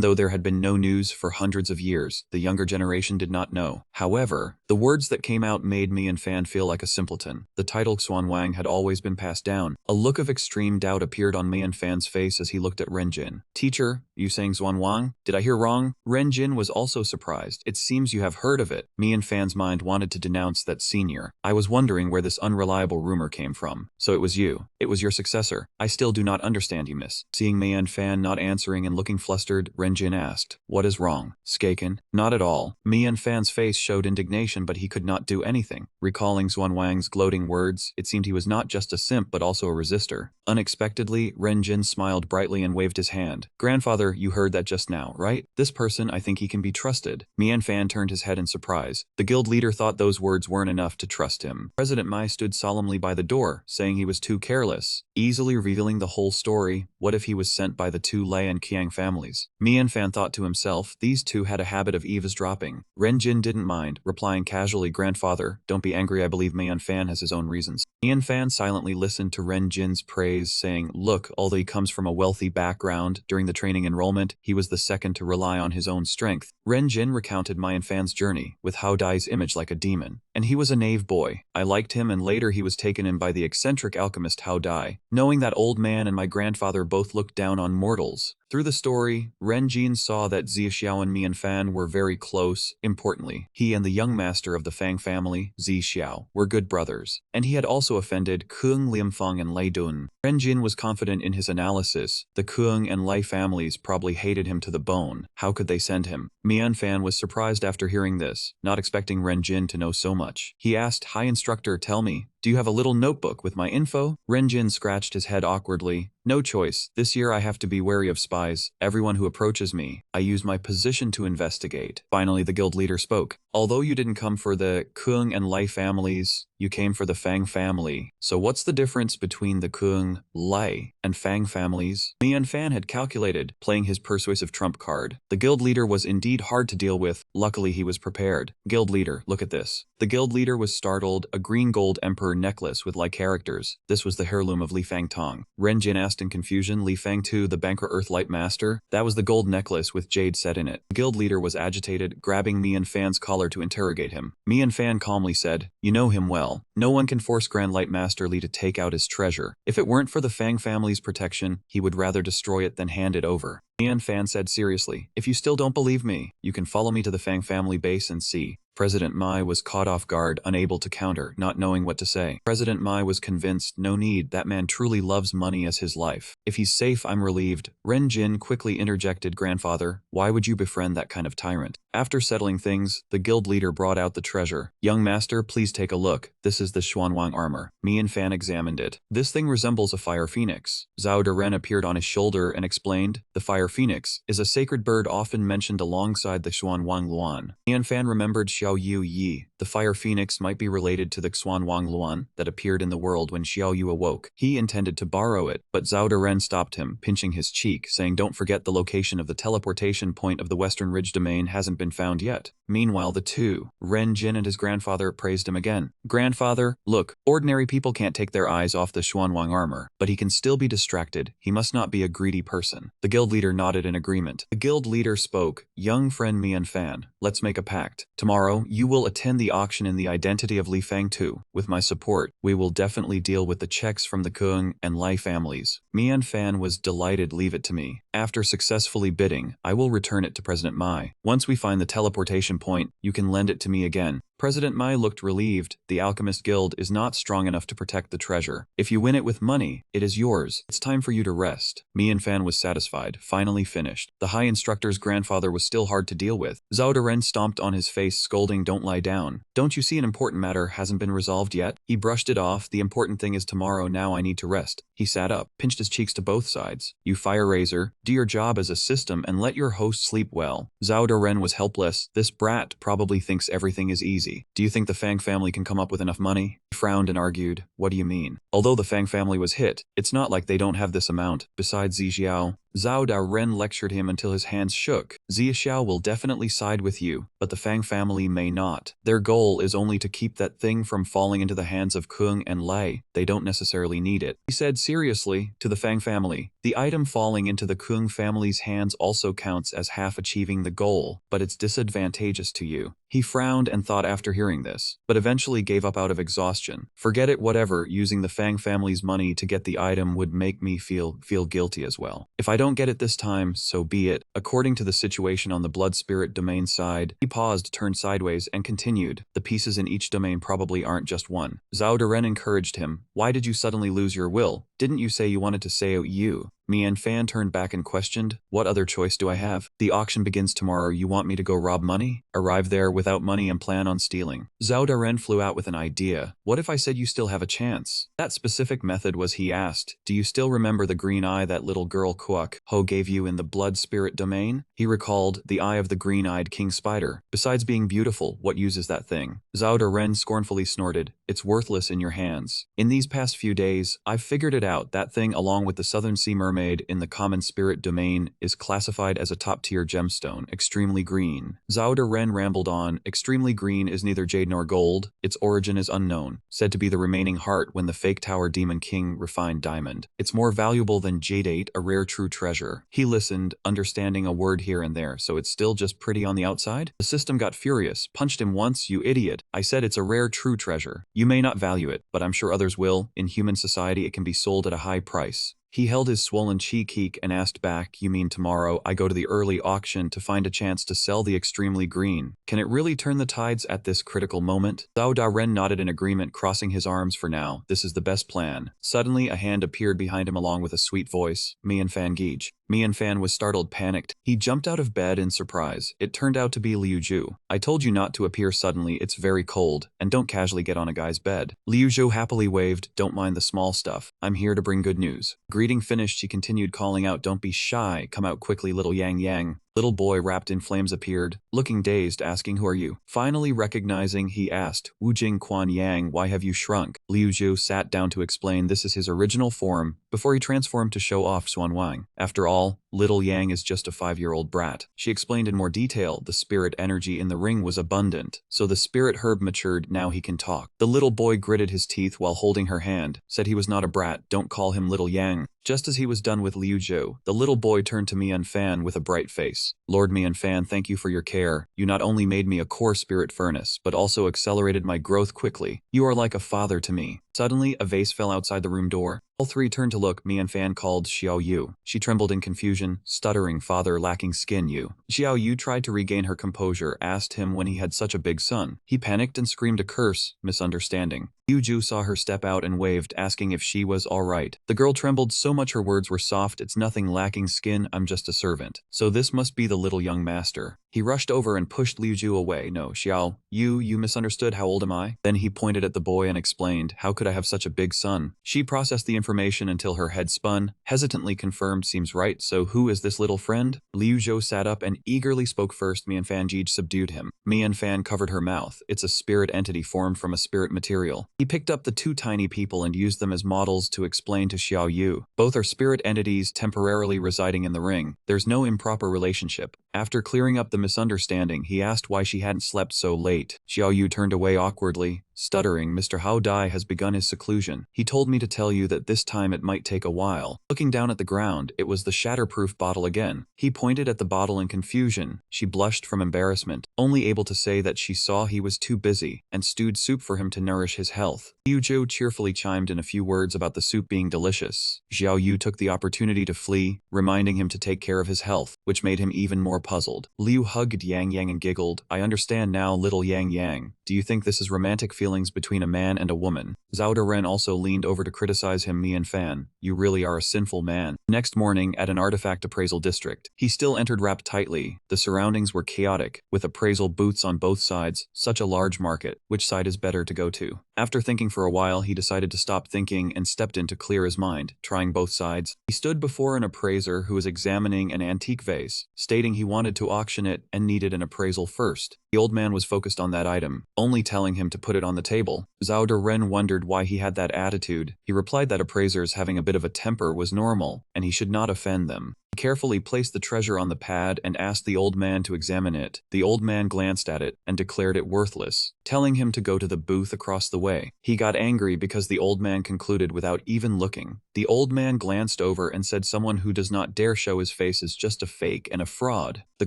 though there had been no news for hundreds of years, the younger generation did not know. However, the words that came out made Mian-fan feel like a simpleton. The title Xuan Wang had always been passed down. A look of extreme doubt appeared on Mian-fan's face as he looked at Renjin. Teacher, you saying Xuan Wang? Did I hear wrong? Renjin was also surprised. It seems you have heard of it. Mian-fan's mind wanted to denounce that senior. I was wondering where this unreliable rumor came from. So it was you. It was your successor. I still do not understand you, miss. Seeing Mian-fan not answering and looking flustered, Renjin asked, what is wrong? Skaken? Not at all. Mian-fan's face showed indignation, but he could not do anything. Recalling Xuan Wang's gloating words, it seemed he was not just a simp but also a resistor. Unexpectedly, Renjin smiled brightly and waved his hand. Grandfather, you heard that just now, right? This person, I think he can be trusted. Mian-fan turned his head in surprise. The guild leader thought those words weren't enough to trust him. President Mai stood solemnly by the door, saying he was too careless, easily revealing the whole story. What if he was sent by the two Lei and Qiang families? Mian-fan thought to himself, these two had a habit of eavesdropping. Renjin didn't mind, replying casually, Grandfather, don't be angry, I believe Mian-fan has his own reasons. Mian-fan silently listened to Renjin's praise, saying, look, although he comes from a wealthy background, during the training enrollment, he was the second to rely on his own strength. Renjin recounted Mian-fan's journey, with Hao Dai's image like a demon. And he was a naive boy. I liked him, and later he was taken in by the eccentric alchemist Hao Dai. Knowing that old man and my grandfather both looked down on mortals. Through the story, Renjin saw that Zixiao and Mian-fan were very close. Importantly, he and the young master of the Fang family, Zixiao, were good brothers, and he had also offended Kung Lianfeng and Lei Dun. Renjin was confident in his analysis. The Kung and Lei families probably hated him to the bone. How could they send him? Mian-fan was surprised after hearing this, not expecting Renjin to know so much. He asked, Hi instructor, tell me, do you have a little notebook with my info? Renjin scratched his head awkwardly. No choice. This year I have to be wary of spies. Everyone who approaches me, I use my position to investigate. Finally, the guild leader spoke. Although you didn't come for the Kung and Lei families, you came for the Fang family. So what's the difference between the Kung, Lai, and Fang families? Mian Fan had calculated, playing his persuasive trump card. The guild leader was indeed hard to deal with. Luckily, he was prepared. Guild leader, look at this. The guild leader was startled. A green gold emperor necklace with Lai characters. This was the heirloom of Li Fang Tong. Ren Jin asked in confusion. Li Fang Tu, the banker Earthlight master? That was the gold necklace with jade set in it. The guild leader was agitated, grabbing Mian Fan's collar to interrogate him. Mian Fan calmly said, "You know him well. No one can force Grand Light Master Li to take out his treasure. If it weren't for the Fang family's protection, he would rather destroy it than hand it over." Mian Fan said seriously, "If you still don't believe me, you can follow me to the Fang family base and see." President Mai was caught off guard, unable to counter, not knowing what to say. President Mai was convinced, no need, that man truly loves money as his life. If he's safe, I'm relieved. Ren Jin quickly interjected, "Grandfather, why would you befriend that kind of tyrant?" After settling things, the guild leader brought out the treasure. "Young master, please take a look. This is the Xuanwang armor." Mian Fan examined it. "This thing resembles a fire phoenix." Zhao Deren appeared on his shoulder and explained, "The fire phoenix is a sacred bird often mentioned alongside the Xuanwang Luan." Mian Fan remembered Xiao Yu Yi. The fire phoenix might be related to the Xuanwang Luan that appeared in the world when Xiao Yu awoke. He intended to borrow it, but Zhao Deren stopped him, pinching his cheek, saying, "Don't forget the location of the teleportation point of the Western Ridge domain hasn't been found yet." Meanwhile, the two, Ren Jin and his grandfather, praised him again. "Grandfather, look, ordinary people can't take their eyes off the Xuanwang armor, but he can still be distracted. He must not be a greedy person." The guild leader nodded in agreement. The guild leader spoke, "Young friend Mian Fan, let's make a pact. Tomorrow, you will attend the auction in the identity of Li Fang Tu. With my support, we will definitely deal with the checks from the Kung and Lai families." Mian Fan was delighted. "Leave it to me. After successfully bidding, I will return it to President Mai. Once we find the teleportation point, you can lend it to me again." President Mai looked relieved. "The Alchemist Guild is not strong enough to protect the treasure. If you win it with money, it is yours. It's time for you to rest." Mian Fan was satisfied, finally finished. The High Instructor's grandfather was still hard to deal with. Zhao Deren stomped on his face, scolding, "Don't lie down. Don't you see an important matter hasn't been resolved yet?" He brushed it off. "The important thing is tomorrow. Now I need to rest." He sat up, pinched his cheeks to both sides. "You Fire Razor, do your job as a system and let your host sleep well." Zhao Deren was helpless. This brat probably thinks everything is easy. "Do you think the Fang family can come up with enough money?" He frowned and argued, "What do you mean? Although the Fang family was hit, it's not like they don't have this amount. Besides Zixiao." Zhao Daren lectured him until his hands shook. "Zixiao will definitely side with you, but the Fang family may not. Their goal is only to keep that thing from falling into the hands of Kung and Lai. They don't necessarily need it." He said seriously to the Fang family, "The item falling into the Kung family's hands also counts as half achieving the goal, but it's disadvantageous to you." He frowned and thought after hearing this, but eventually gave up out of exhaustion. "Forget it, whatever. Using the Fang family's money to get the item would make me feel guilty as well. If I don't get it this time, so be it." According to the situation on the Blood Spirit domain side, he paused, turned sideways, and continued, "The pieces in each domain probably aren't just one." Zhao Deren encouraged him, "Why did you suddenly lose your will? Didn't you say you wanted to say you?" Mian Fan turned back and questioned, "What other choice do I have? The auction begins tomorrow. You want me to go rob money? Arrive there without money and plan on stealing?" Zhao Daren flew out with an idea. "What if I said you still have a chance?" That specific method was, he asked, "Do you still remember the green eye that little girl Kuok Ho gave you in the Blood Spirit domain?" He recalled, the eye of the green-eyed king spider. "Besides being beautiful, what use is that thing?" Zhao Daren scornfully snorted, "It's worthless in your hands. In these past few days, I've figured it out. That thing, along with the Southern Sea Mermaid in the common spirit domain, is classified as a top-tier gemstone, extremely green." Zhao Deren rambled on, "Extremely green is neither jade nor gold. Its origin is unknown. Said to be the remaining heart when the fake tower demon king refined diamond. It's more valuable than jadeite, a rare true treasure." He listened, understanding a word here and there. "So it's still just pretty on the outside?" The system got furious, punched him once. "You idiot. I said it's a rare true treasure. You may not value it, but I'm sure others will. In human society, it can be sold at a high price." He held his swollen cheek and asked back, "You mean tomorrow I go to the early auction to find a chance to sell the extremely green? Can it really turn the tides at this critical moment?" Zhao Daren nodded in agreement, crossing his arms. "For now, this is the best plan." Suddenly, a hand appeared behind him along with a sweet voice, "Mian Fan Geej." Mian Fan was startled, panicked. He jumped out of bed in surprise. It turned out to be Liu Zhu. "I told you not to appear suddenly. It's very cold, and don't casually get on a guy's bed." Liu Zhu happily waved, "Don't mind the small stuff. I'm here to bring good news." Greeting finished, she continued, calling out, "Don't be shy. Come out quickly, little Yang Yang." Little boy wrapped in flames appeared, looking dazed, asking, "Who are you?" Finally recognizing, he asked, "Wu Jing Quan Yang, why have you shrunk?" Liu Zhu sat down to explain this is his original form, before he transformed to show off Xuan Wang. After all, little Yang is just a 5-year-old brat. She explained in more detail the spirit energy in the ring was abundant, so the spirit herb matured, now he can talk. The little boy gritted his teeth while holding her hand, said he was not a brat, don't call him little Yang. Just as he was done with Liu Zhou, the little boy turned to Mian Fan with a bright face. "Lord Mian Fan, thank you for your care. You not only made me a core spirit furnace, but also accelerated my growth quickly. You are like a father to me." Suddenly, a vase fell outside the room door. All three turned to look. Mian Fan called Xiao Yu. She trembled in confusion, stuttering, "Father lacking skin, Yu." Xiao Yu tried to regain her composure, asked him when he had such a big son. He panicked and screamed a curse, misunderstanding. Liu Ju saw her step out and waved, asking if she was all right. The girl trembled so much her words were soft. "It's nothing lacking skin, I'm just a servant." So this must be the little young master. He rushed over and pushed Liu Ju away. "No, Xiao, you misunderstood. How old am I?" Then he pointed at the boy and explained, "How could I have such a big son?" She processed the information until her head spun, hesitantly confirmed, "Seems right, so who is this little friend?" Liu Zhou sat up and eagerly spoke first. Mian Fan Jej subdued him. Mian Fan covered her mouth. "It's a spirit entity formed from a spirit material." He picked up the two tiny people and used them as models to explain to Xiao Yu. Both are spirit entities temporarily residing in the ring. There's no improper relationship. After clearing up the misunderstanding, he asked why she hadn't slept so late. Xiao Yu turned away awkwardly, stuttering. "Mr. Hao Dai has begun his seclusion. He told me to tell you that this time it might take a while." Looking down at the ground, it was the shatterproof bottle again. He pointed at the bottle in confusion. She blushed from embarrassment, only able to say that she saw he was too busy, and stewed soup for him to nourish his health. Liu Zhou cheerfully chimed in a few words about the soup being delicious. Xiao Yu took the opportunity to flee, reminding him to take care of his health, which made him even more puzzled. Liu hugged Yang Yang and giggled. "I understand now, little Yang Yang. Do you think this is romantic feelings between a man and a woman?" Zhao Ren also leaned over to criticize him. "Mian Fan, you really are a sinful man." Next morning, at an artifact appraisal district, he still entered wrapped tightly. The surroundings were chaotic, with appraisal booths on both sides. Such a large market. Which side is better to go to? After thinking for a while, he decided to stop thinking and stepped in to clear his mind, trying both sides. He stood before an appraiser who was examining an antique vase, stating he wanted to auction it and needed an appraisal first. The old man was focused on that item, only telling him to put it on the table. Zhao Ren wondered why he had that attitude. He replied that appraisers having a bit of a temper was normal, and he should not offend them. He carefully placed the treasure on the pad and asked the old man to examine it. The old man glanced at it and declared it worthless, telling him to go to the booth across the way. He got angry because the old man concluded without even looking. The old man glanced over and said, "Someone who does not dare show his face is just a fake and a fraud." The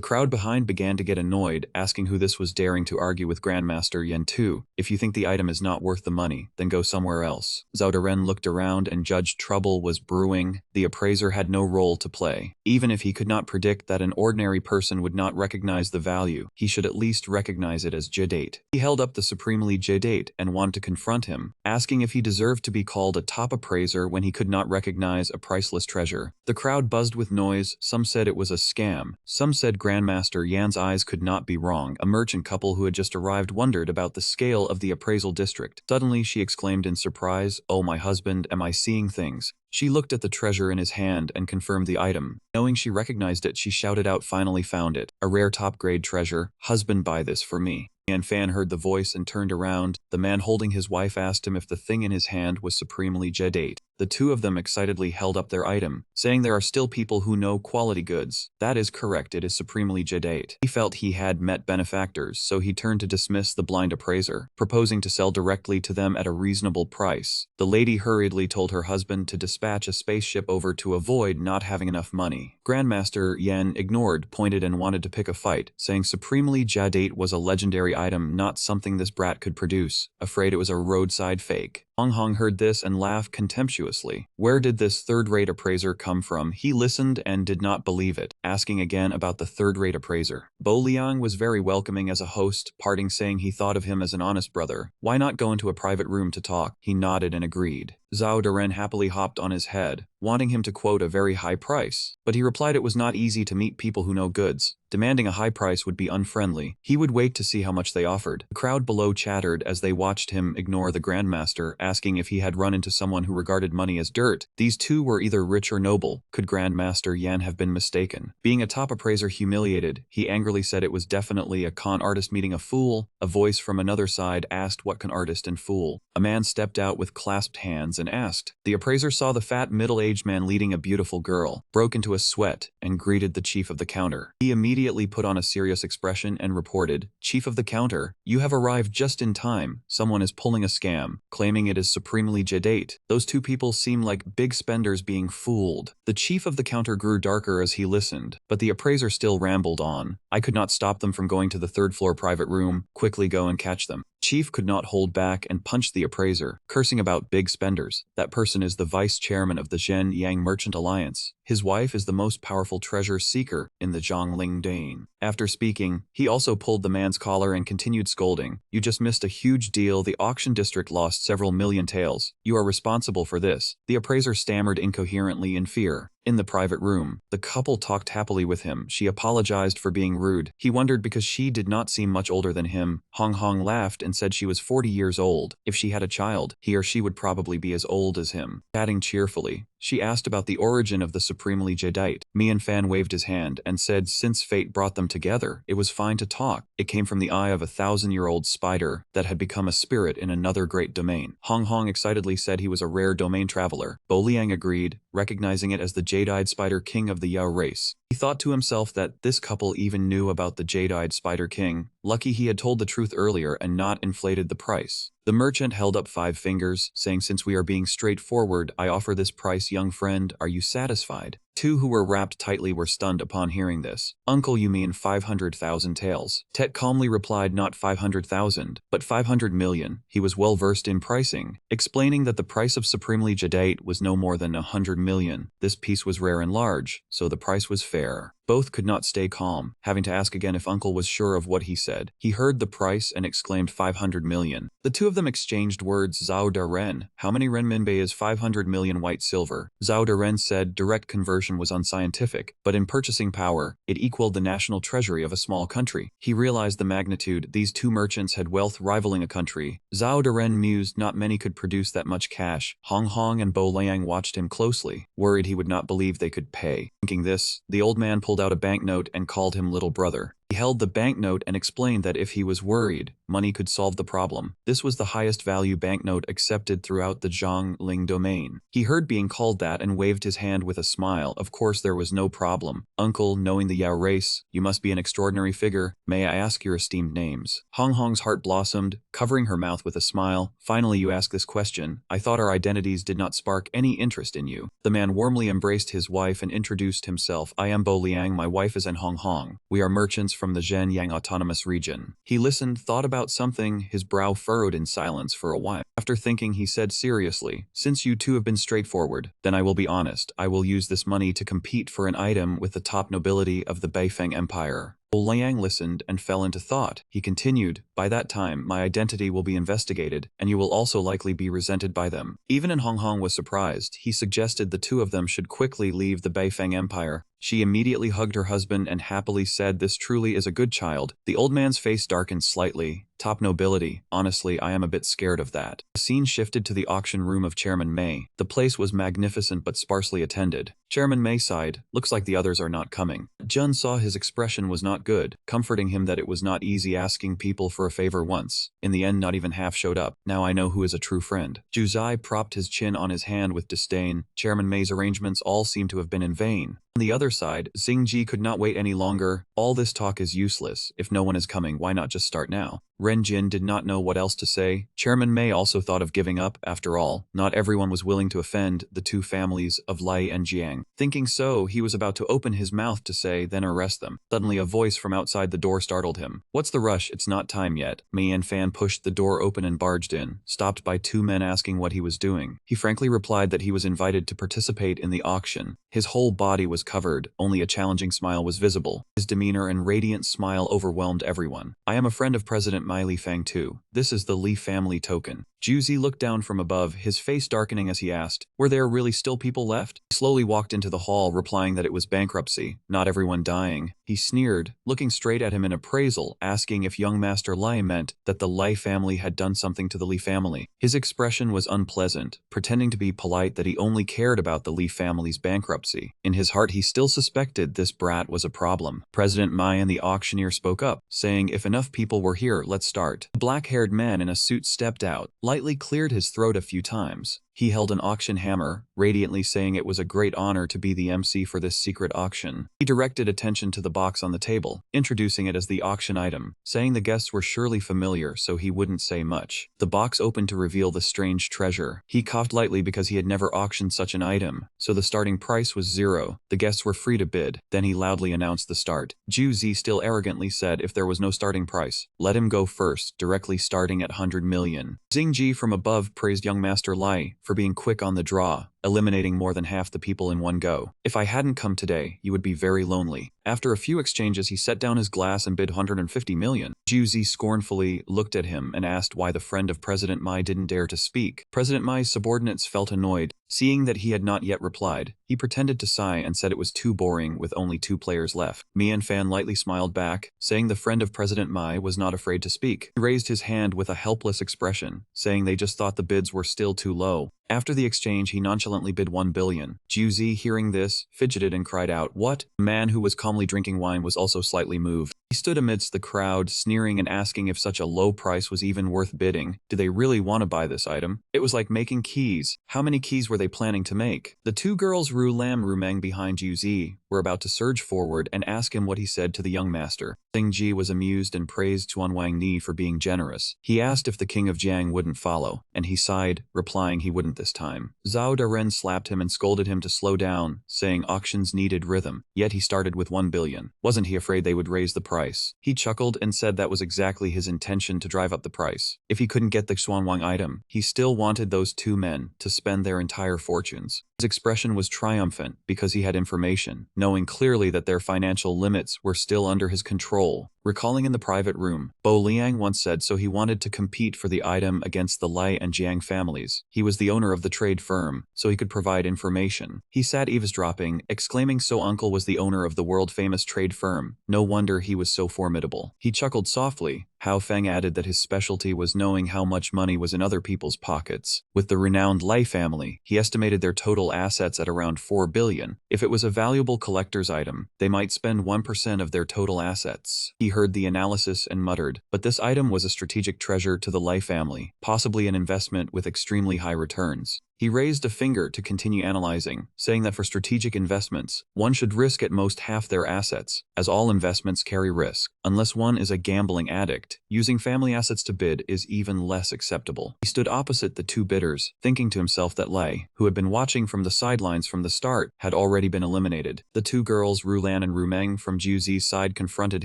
crowd behind began to get annoyed, asking who this was daring to argue with Grandmaster Yen Tu. "If you think the item is not worth the money, then go somewhere else." Zhao Ren looked around and judged trouble was brewing. The appraiser had no role to play. Even if he could not predict that an ordinary person would not recognize the value, he should at least recognize it as jadate. He held up the supremely jadate and wanted to confront him, asking if he deserved to be called a top appraiser when he could not recognize a priceless treasure. The crowd buzzed with noise. Some said it was a scam. Some said Grandmaster Yan's eyes could not be wrong. A merchant couple who had just arrived wondered about the scale of the appraisal district. Suddenly she exclaimed in surprise, "Oh my husband, am I seeing things?" She looked at the treasure in his hand and confirmed the item. Knowing she recognized it, she shouted out, "Finally found it. A rare top-grade treasure. Husband, buy this for me." Mian Fan heard the voice and turned around. The man holding his wife asked him if the thing in his hand was supremely jadate. The two of them excitedly held up their item, saying there are still people who know quality goods. "That is correct, it is supremely jadate." He felt he had met benefactors, so he turned to dismiss the blind appraiser, proposing to sell directly to them at a reasonable price. The lady hurriedly told her husband to dispatch a spaceship over to avoid not having enough money. Grandmaster Yen ignored, pointed and wanted to pick a fight, saying supremely jadate was a legendary item, not something this brat could produce, afraid it was a roadside fake. Hong Hong heard this and laughed contemptuously. Where did this third-rate appraiser come from? He listened and did not believe it, asking again about the third-rate appraiser. Bo Liang was very welcoming as a host, parting saying he thought of him as an honest brother. Why not go into a private room to talk? He nodded and agreed. Zhao Daren happily hopped on his head, wanting him to quote a very high price. But he replied it was not easy to meet people who know goods. Demanding a high price would be unfriendly. He would wait to see how much they offered. The crowd below chattered as they watched him ignore the Grandmaster, asking if he had run into someone who regarded money as dirt. These two were either rich or noble. Could Grandmaster Yan have been mistaken? Being a top appraiser humiliated, he angrily said it was definitely a con artist meeting a fool. A voice from another side asked what con artist and fool. A man stepped out with clasped hands and asked. The appraiser saw the fat middle-aged man leading a beautiful girl, broke into a sweat, and greeted the chief of the counter. He immediately put on a serious expression and reported, "Chief of the counter, you have arrived just in time. Someone is pulling a scam, claiming it is supremely jadate. Those two people seem like big spenders being fooled." The chief of the counter grew darker as he listened, but the appraiser still rambled on. "I could not stop them from going to the third-floor private room. Quickly go and catch them." Chief could not hold back and punched the appraiser, cursing about big spenders. That person is the vice chairman of the Zhen Yang Merchant Alliance. His wife is the most powerful treasure seeker in the Zhongling Dane. After speaking, he also pulled the man's collar and continued scolding. "You just missed a huge deal. The auction district lost several million taels. You are responsible for this." The appraiser stammered incoherently in fear. In the private room, the couple talked happily with him. She apologized for being rude. He wondered because she did not seem much older than him. Hong Hong laughed and said she was 40 years old. If she had a child, he or she would probably be as old as him. Chatting cheerfully, she asked about the origin of the supremely jadeite. Mian Fan waved his hand and said since fate brought them together, it was fine to talk. It came from the eye of a 1,000-year-old spider that had become a spirit in another great domain. Hong Hong excitedly said he was a rare domain traveler. Bo Liang agreed, recognizing it as the jade-eyed spider king of the Yao race. He thought to himself that this couple even knew about the jade-eyed spider king. Lucky he had told the truth earlier and not inflated the price. The merchant held up 5 fingers, saying, "Since we are being straightforward, I offer this price, young friend. Are you satisfied?" Two who were wrapped tightly were stunned upon hearing this. "Uncle, you mean 500,000 taels?" Tet calmly replied not 500,000, but 500 million. He was well versed in pricing, explaining that the price of supremely jadate was no more than 100 million. This piece was rare and large, so the price was fair. Both could not stay calm, having to ask again if Uncle was sure of what he said. He heard the price and exclaimed 500 million. The two of them exchanged words. Zhao Daren, how many renminbi is 500 million white silver? Zhao Daren said direct conversion was unscientific, but in purchasing power, it equaled the national treasury of a small country. He realized the magnitude. These two merchants had wealth rivaling a country. Zhao Daren mused not many could produce that much cash. Hong Hong and Bo Liang watched him closely, worried he would not believe they could pay. Thinking this, the old man pulled out a banknote and called him little brother. He held the banknote and explained that if he was worried, money could solve the problem. This was the highest value banknote accepted throughout the Zhongling domain. He heard being called that and waved his hand with a smile. Of course there was no problem. "Uncle, knowing the Yao race, you must be an extraordinary figure. May I ask your esteemed names?" Hong Hong's heart blossomed, covering her mouth with a smile. "Finally you ask this question. I thought our identities did not spark any interest in you." The man warmly embraced his wife and introduced himself. "I am Bo Liang, my wife is Hong Hong. We are merchants from the Zhen Yang Autonomous Region." He listened, thought about something, his brow furrowed in silence for a while. After thinking, he said seriously, "Since you two have been straightforward, then I will be honest. I will use this money to compete for an item with the top nobility of the Beifeng Empire." Liang listened and fell into thought. He continued, "By that time, my identity will be investigated, and you will also likely be resented by them." Even Hong Hong was surprised. He suggested the two of them should quickly leave the Beifeng Empire. She immediately hugged her husband and happily said, "This truly is a good child." The old man's face darkened slightly. "Top nobility. Honestly, I am a bit scared of that." The scene shifted to the auction room of Chairman Mei. The place was magnificent but sparsely attended. Chairman Mei sighed, "Looks like the others are not coming." Jun saw his expression was not good, comforting him that it was not easy asking people for a favor once. In the end, not even half showed up. "Now I know who is a true friend." Ju Zai propped his chin on his hand with disdain. Chairman Mei's arrangements all seemed to have been in vain. On the other side, Xingji could not wait any longer. "All this talk is useless. If no one is coming, why not just start now?" Ren Jin did not know what else to say. Chairman Mei also thought of giving up. After all, not everyone was willing to offend the two families of Lai and Jiang. Thinking so, he was about to open his mouth to say, then arrest them. Suddenly a voice from outside the door startled him. "What's the rush? It's not time yet." Mian Fan pushed the door open and barged in, stopped by two men asking what he was doing. He frankly replied that he was invited to participate in the auction. His whole body was covered, only a challenging smile was visible. His demeanor demeanor and radiant smile overwhelmed everyone. "I am a friend of President Mai Li Fang too. This is the Li family token." Juzi looked down from above, his face darkening as he asked, "Were there really still people left?" He slowly walked into the hall, replying that it was bankruptcy, not everyone dying. He sneered, looking straight at him in appraisal, asking if young Master Lai meant that the Lai family had done something to the Li family. His expression was unpleasant, pretending to be polite that he only cared about the Li family's bankruptcy. In his heart, he still suspected this brat was a problem. President Mai and the auctioneer spoke up, saying, "If enough people were here, let's start." A black-haired man in a suit stepped out, lightly cleared his throat a few times. He held an auction hammer, radiantly saying it was a great honor to be the MC for this secret auction. He directed attention to the box on the table, introducing it as the auction item, saying the guests were surely familiar so he wouldn't say much. The box opened to reveal the strange treasure. He coughed lightly because he had never auctioned such an item, so the starting price was 0. The guests were free to bid. Then he loudly announced the start. Juzi still arrogantly said if there was no starting price, let him go first, directly starting at 100 million. Xingji from above praised young Master Lai for being quick on the draw, eliminating more than half the people in one go. "If I hadn't come today, you would be very lonely." After a few exchanges, he set down his glass and bid 150 million. Juzi scornfully looked at him and asked why the friend of President Mai didn't dare to speak. President Mai's subordinates felt annoyed. Seeing that he had not yet replied, he pretended to sigh and said it was too boring with only 2 players left. Mian Fan lightly smiled back, saying the friend of President Mai was not afraid to speak. He raised his hand with a helpless expression, saying they just thought the bids were still too low. After the exchange, he nonchalantly bid 1 billion. Juzi, hearing this, fidgeted and cried out, "What?" The man who was calmly drinking wine was also slightly moved. He stood amidst the crowd, sneering and asking if such a low price was even worth bidding. Did they really want to buy this item? It was like making keys. How many keys were they planning to make? The 2 girls Ru Lam Rumeng behind Juzi were about to surge forward and ask him what he said to the young master. Xingji was amused and praised Tuan Wang Ni for being generous. He asked if the king of Jiang wouldn't follow, and he sighed, replying he wouldn't this time. Zhao Daren slapped him and scolded him to slow down, saying auctions needed rhythm, yet he started with 1 billion. Wasn't he afraid they would raise the price? He chuckled and said that was exactly his intention, to drive up the price. If he couldn't get the Xuanwang item, he still wanted those 2 men to spend their entire fortunes. His expression was triumphant because he had information, knowing clearly that their financial limits were still under his control. Recalling in the private room, Bo Liang once said so he wanted to compete for the item against the Lai and Jiang families. He was the owner of the trade firm, so he could provide information. He sat eavesdropping, exclaiming so uncle was the owner of the world-famous trade firm. No wonder he was so formidable. He chuckled softly. Hao Feng added that his specialty was knowing how much money was in other people's pockets. With the renowned Lai family, he estimated their total assets at around 4 billion. If it was a valuable collector's item, they might spend 1% of their total assets. He heard the analysis and muttered, but this item was a strategic treasure to the Lai family, possibly an investment with extremely high returns. He raised a finger to continue analyzing, saying that for strategic investments, one should risk at most half their assets, as all investments carry risk. Unless one is a gambling addict, using family assets to bid is even less acceptable. He stood opposite the 2 bidders, thinking to himself that Lai, who had been watching from the sidelines from the start, had already been eliminated. The 2 girls Rulan and Rumeng from Juzi's side confronted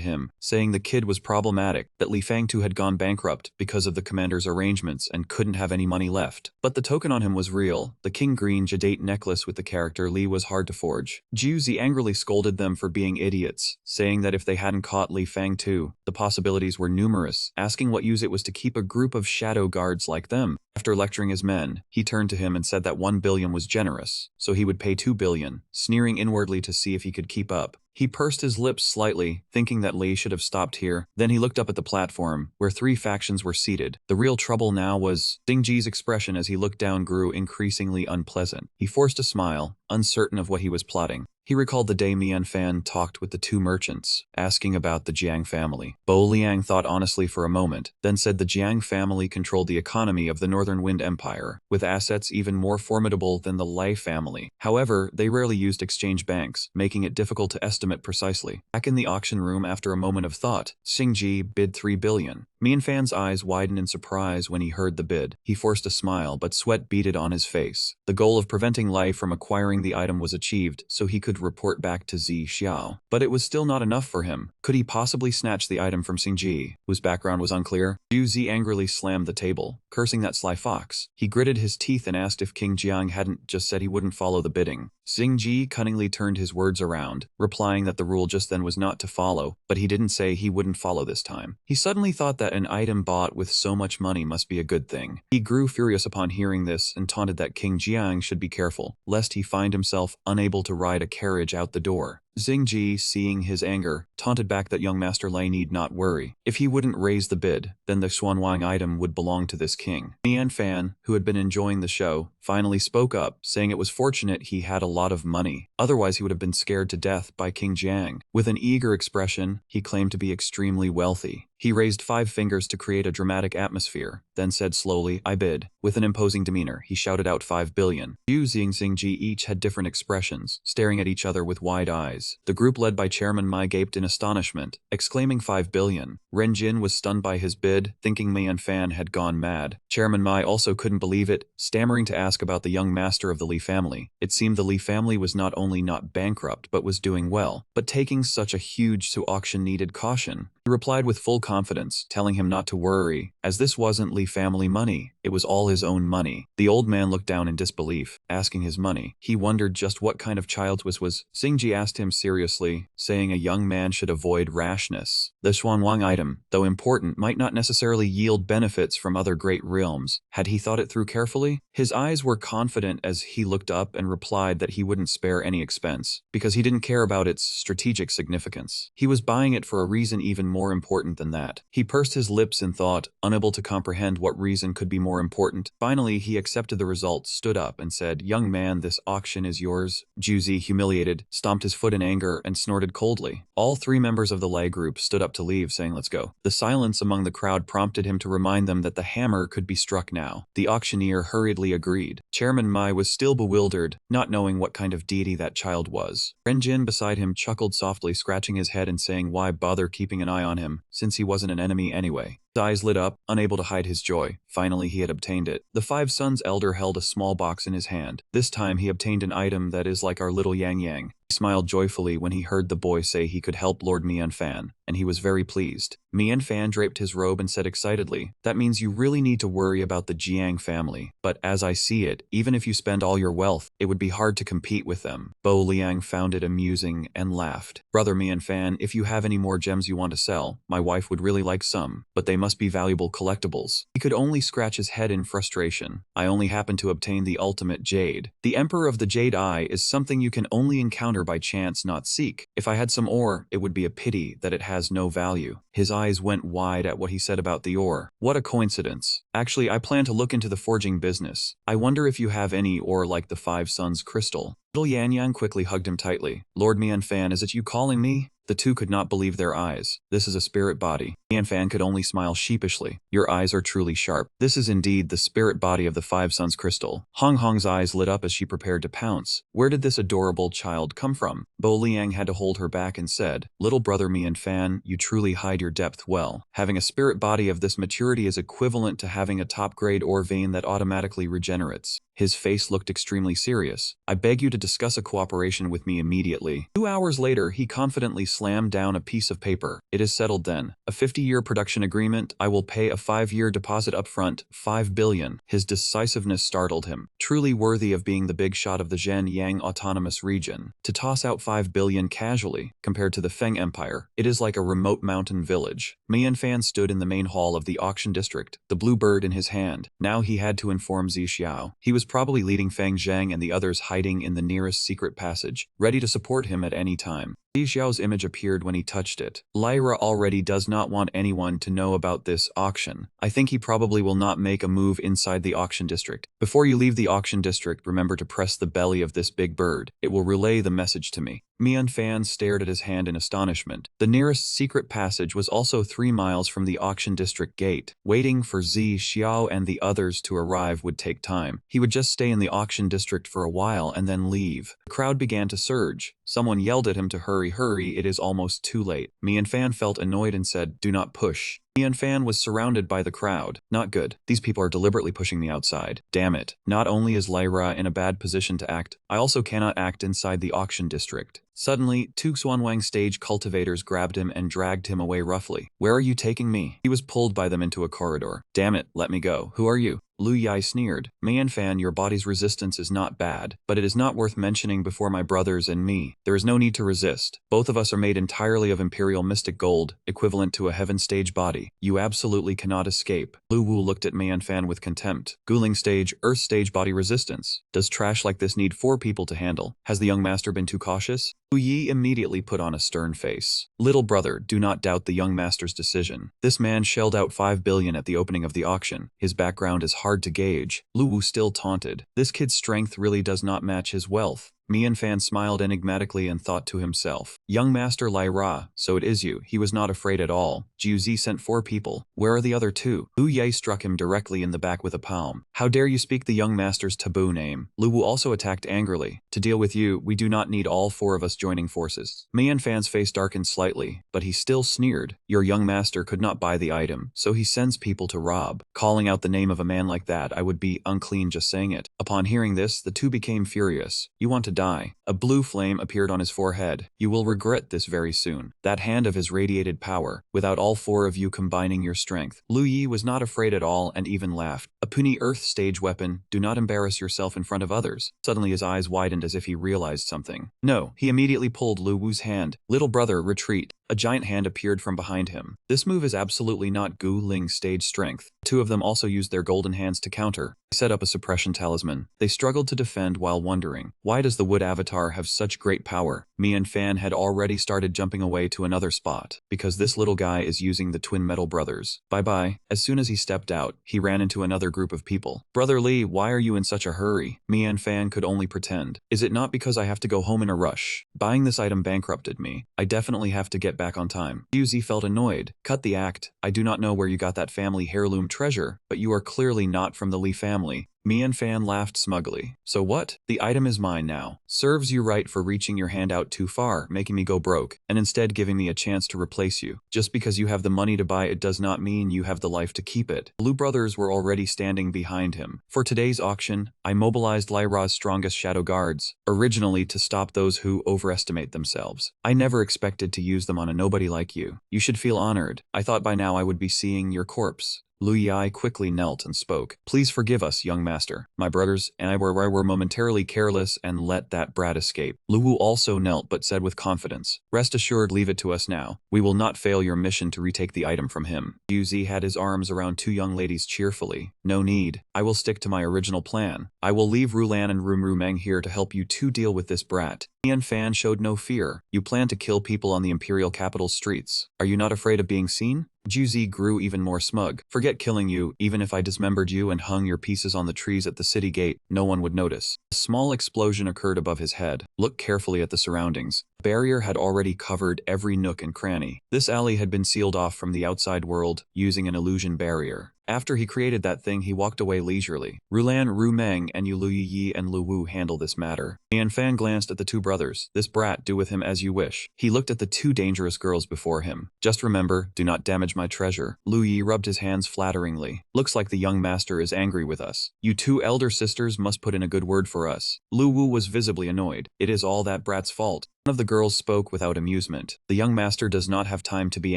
him, saying the kid was problematic, that Li Fangtu had gone bankrupt because of the commander's arrangements and couldn't have any money left. But the token on him was real. The king green jadate necklace with the character Li was hard to forge. Juzi angrily scolded them for being idiots, saying that if they hadn't caught Li Fangtu, the possibilities were numerous, asking what use it was to keep a group of shadow guards like them. After lecturing his men, he turned to him and said that 1 billion was generous, so he would pay 2 billion, sneering inwardly to see if he could keep up. He pursed his lips slightly, thinking that Li should have stopped here. Then he looked up at the platform, where 3 factions were seated. The real trouble now was Xingji's expression as he looked down grew increasingly unpleasant. He forced a smile, uncertain of what he was plotting. He recalled the day Mian Fan talked with the 2 merchants, asking about the Jiang family. Bo Liang thought honestly for a moment, then said the Jiang family controlled the economy of the Northern Wind Empire, with assets even more formidable than the Lai family. However, they rarely used exchange banks, making it difficult to estimate precisely. Back in the auction room after a moment of thought, Xingji bid 3 billion. Mian Fan's eyes widened in surprise when he heard the bid. He forced a smile, but sweat beaded on his face. The goal of preventing Lai from acquiring the item was achieved, so he could report back to Zi Xiao. But it was still not enough for him. Could he possibly snatch the item from Xingji, whose background was unclear? Zhu Zi angrily slammed the table, cursing that sly fox. He gritted his teeth and asked if King Jiang hadn't just said he wouldn't follow the bidding. Xingji cunningly turned his words around, replying that the rule just then was not to follow, but he didn't say he wouldn't follow this time. He suddenly thought that an item bought with so much money must be a good thing. He grew furious upon hearing this and taunted that King Jiang should be careful, lest he find himself unable to ride a carriage out the door. Xingji, seeing his anger, taunted back that young Master Lai need not worry. If he wouldn't raise the bid, then the Xuanwang item would belong to this king. Mian Fan, who had been enjoying the show, finally spoke up, saying it was fortunate he had a lot of money. Otherwise he would have been scared to death by King Jiang. With an eager expression, he claimed to be extremely wealthy. He raised 5 fingers to create a dramatic atmosphere, then said slowly, "I bid." With an imposing demeanor, he shouted out 5 billion. Yu Xing and Xingji each had different expressions, staring at each other with wide eyes. The group led by Chairman Mai gaped in astonishment, exclaiming 5 billion. Ren Jin was stunned by his bid, thinking Mian Fan had gone mad. Chairman Mai also couldn't believe it, stammering to ask about the young master of the Li family. It seemed the Li family was not only not bankrupt but was doing well, but taking such a huge to auction needed caution. He replied with full confidence, telling him not to worry, as this wasn't Li family money, it was all his own money. The old man looked down in disbelief, asking his money. He wondered just what kind of child this was. Xingji asked him seriously, saying a young man should avoid rashness. The Xuanwang item, though important, might not necessarily yield benefits from other great realms. Had he thought it through carefully? His eyes were confident as he looked up and replied that he wouldn't spare any expense, because he didn't care about its strategic significance. He was buying it for a reason even more important than that. He pursed his lips in thought, unable to comprehend what reason could be more important. Finally, he accepted the result, stood up, and said, "Young man, this auction is yours." Juzi, humiliated, stomped his foot in anger and snorted coldly. All 3 members of the Lei group stood up to leave, saying, "Let's go." The silence among the crowd prompted him to remind them that the hammer could be struck now. The auctioneer hurriedly agreed. Chairman Mai was still bewildered, not knowing what kind of deity that child was. Ren Jin beside him chuckled softly, scratching his head and saying why bother keeping an eye on him, since he wasn't an enemy anyway. His eyes lit up, unable to hide his joy. Finally, he had obtained it. The 5 sons' elder held a small box in his hand. This time, he obtained an item that is like our little Yang Yang. He smiled joyfully when he heard the boy say he could help Lord Mian Fan, and he was very pleased. Mian Fan draped his robe and said excitedly, "That means you really need to worry about the Jiang family. But as I see it, even if you spend all your wealth, it would be hard to compete with them." Bo Liang found it amusing and laughed. "Brother Mian Fan, if you have any more gems you want to sell, my wife would really like some, but they must be valuable collectibles." He could only scratch his head in frustration. "I only happen to obtain the ultimate jade. The Emperor of the Jade Eye is something you can only encounter by chance, not seek. If I had some ore, it would be a pity that it has no value." His eyes went wide at what he said about the ore. "What a coincidence. Actually, I plan to look into the forging business. I wonder if you have any ore like the 5 Sons crystal." Little Yan Yang quickly hugged him tightly. "Lord Mian Fan, is it you calling me?" The 2 could not believe their eyes. "This is a spirit body." Mian Fan could only smile sheepishly. "Your eyes are truly sharp. This is indeed the spirit body of the 5 Sons crystal." Hong Hong's eyes lit up as she prepared to pounce. Where did this adorable child come from? Bo Liang had to hold her back and said, "Little brother Mian Fan, you truly hide your depth well. Having a spirit body of this maturity is equivalent to having a top-grade ore vein that automatically regenerates." His face looked extremely serious. "I beg you to discuss a cooperation with me immediately." 2 hours later, he confidently slammed down a piece of paper. "It is settled then. A 50-year production agreement. I will pay a 5-year deposit upfront, 5 billion. His decisiveness startled him. Truly worthy of being the big shot of the Zhen Yang Autonomous Region. To toss out 5 billion casually, compared to the Feng Empire, it is like a remote mountain village. Mian Fan stood in the main hall of the auction district, the blue bird in his hand. Now he had to inform Zi Xiao. He was probably leading Feng Zhang and the others hiding in the nearest secret passage, ready to support him at any time. Zi Xiao's image appeared when he touched it. Lyra already does not want anyone to know about this auction. I think he probably will not make a move inside the auction district. Before you leave the auction district, remember to press the belly of this big bird. It will relay the message to me. Mian Fan stared at his hand in astonishment. The nearest secret passage was also 3 miles from the auction district gate. Waiting for Zi Xiao and the others to arrive would take time. He would just stay in the auction district for a while and then leave. The crowd began to surge. Someone yelled at him to hurry, hurry, it is almost too late. Mian Fan felt annoyed and said, "Do not push." Mian Fan was surrounded by the crowd. Not good. These people are deliberately pushing me outside. Damn it. Not only is Lyra in a bad position to act, I also cannot act inside the auction district. Suddenly, two Xuanwang stage cultivators grabbed him and dragged him away roughly. Where are you taking me? He was pulled by them into a corridor. Damn it, let me go. Who are you? Lu Yai sneered. Mian Fan, your body's resistance is not bad, but it is not worth mentioning before my brothers and me. There is no need to resist. Both of us are made entirely of imperial mystic gold, equivalent to a heaven stage body. You absolutely cannot escape. Lu Wu looked at Mian Fan with contempt. Guling stage, earth stage body resistance. Does trash like this need 4 people to handle? Has the young master been too cautious? Lu Yi immediately put on a stern face. Little brother, do not doubt the young master's decision. This man shelled out 5 billion at the opening of the auction. His background is hard to gauge. Lu Wu still taunted. This kid's strength really does not match his wealth. Mian Fan smiled enigmatically and thought to himself, young master Lai Ra, so it is you. He was not afraid at all. Jiu Zi sent 4 people. Where are the other 2? Lu Ye struck him directly in the back with a palm. How dare you speak the young master's taboo name? Lu Wu also attacked angrily. To deal with you, we do not need all 4 of us joining forces. Mian Fan's face darkened slightly, but he still sneered. Your young master could not buy the item, so he sends people to rob. Calling out the name of a man like that, I would be unclean just saying it. Upon hearing this, the 2 became furious. You want to die. A blue flame appeared on his forehead. You will regret this very soon. That hand of his radiated power, without all 4 of you combining your strength. Lu Yi was not afraid at all and even laughed. A puny earth stage weapon, do not embarrass yourself in front of others. Suddenly his eyes widened as if he realized something. No, he immediately pulled Lu Wu's hand. Little brother, retreat. A giant hand appeared from behind him. This move is absolutely not Gu Ling stage strength. 2 of them also used their golden hands to counter. They set up a suppression talisman. They struggled to defend while wondering, why does the wood avatar have such great power? Mian Fan had already started jumping away to another spot, because this little guy is using the twin metal brothers. Bye-bye. As soon as he stepped out, he ran into another group of people. Brother Li, why are you in such a hurry? Mian Fan could only pretend. Is it not because I have to go home in a rush? Buying this item bankrupted me. I definitely have to get back on time. Yuzi felt annoyed. Cut the act. I do not know where you got that family heirloom treasure, but you are clearly not from the Li family. Mian Fan laughed smugly. So what? The item is mine now. Serves you right for reaching your hand out too far, making me go broke, and instead giving me a chance to replace you. Just because you have the money to buy it does not mean you have the life to keep it. Blue brothers were already standing behind him. For today's auction, I mobilized Lyra's strongest shadow guards, originally to stop those who overestimate themselves. I never expected to use them on a nobody like you. You should feel honored. I thought by now I would be seeing your corpse. Lu Yai quickly knelt and spoke. Please forgive us, young master. My brothers and I were momentarily careless and let that brat escape. Lu Wu also knelt but said with confidence, rest assured, leave it to us now. We will not fail your mission to retake the item from him. Yu Zi had his arms around 2 young ladies cheerfully. No need. I will stick to my original plan. I will leave Rulan and Rum Meng here to help you 2 deal with this brat. Mian Fan showed no fear. You plan to kill people on the imperial capital streets. Are you not afraid of being seen? Juzi grew even more smug. Forget killing you, even if I dismembered you and hung your pieces on the trees at the city gate, no one would notice. A small explosion occurred above his head. Look carefully at the surroundings. The barrier had already covered every nook and cranny. This alley had been sealed off from the outside world, using an illusion barrier. After he created that thing, he walked away leisurely. Rulan, Ru Meng, and Lu Yi and Lu Wu handle this matter. Mian Fan glanced at the 2 brothers. This brat, do with him as you wish. He looked at the 2 dangerous girls before him. Just remember, do not damage my treasure. Lu Yi rubbed his hands flatteringly. Looks like the young master is angry with us. You 2 elder sisters must put in a good word for us. Lu Wu was visibly annoyed. It is all that brat's fault. One of the girls spoke without amusement. The young master does not have time to be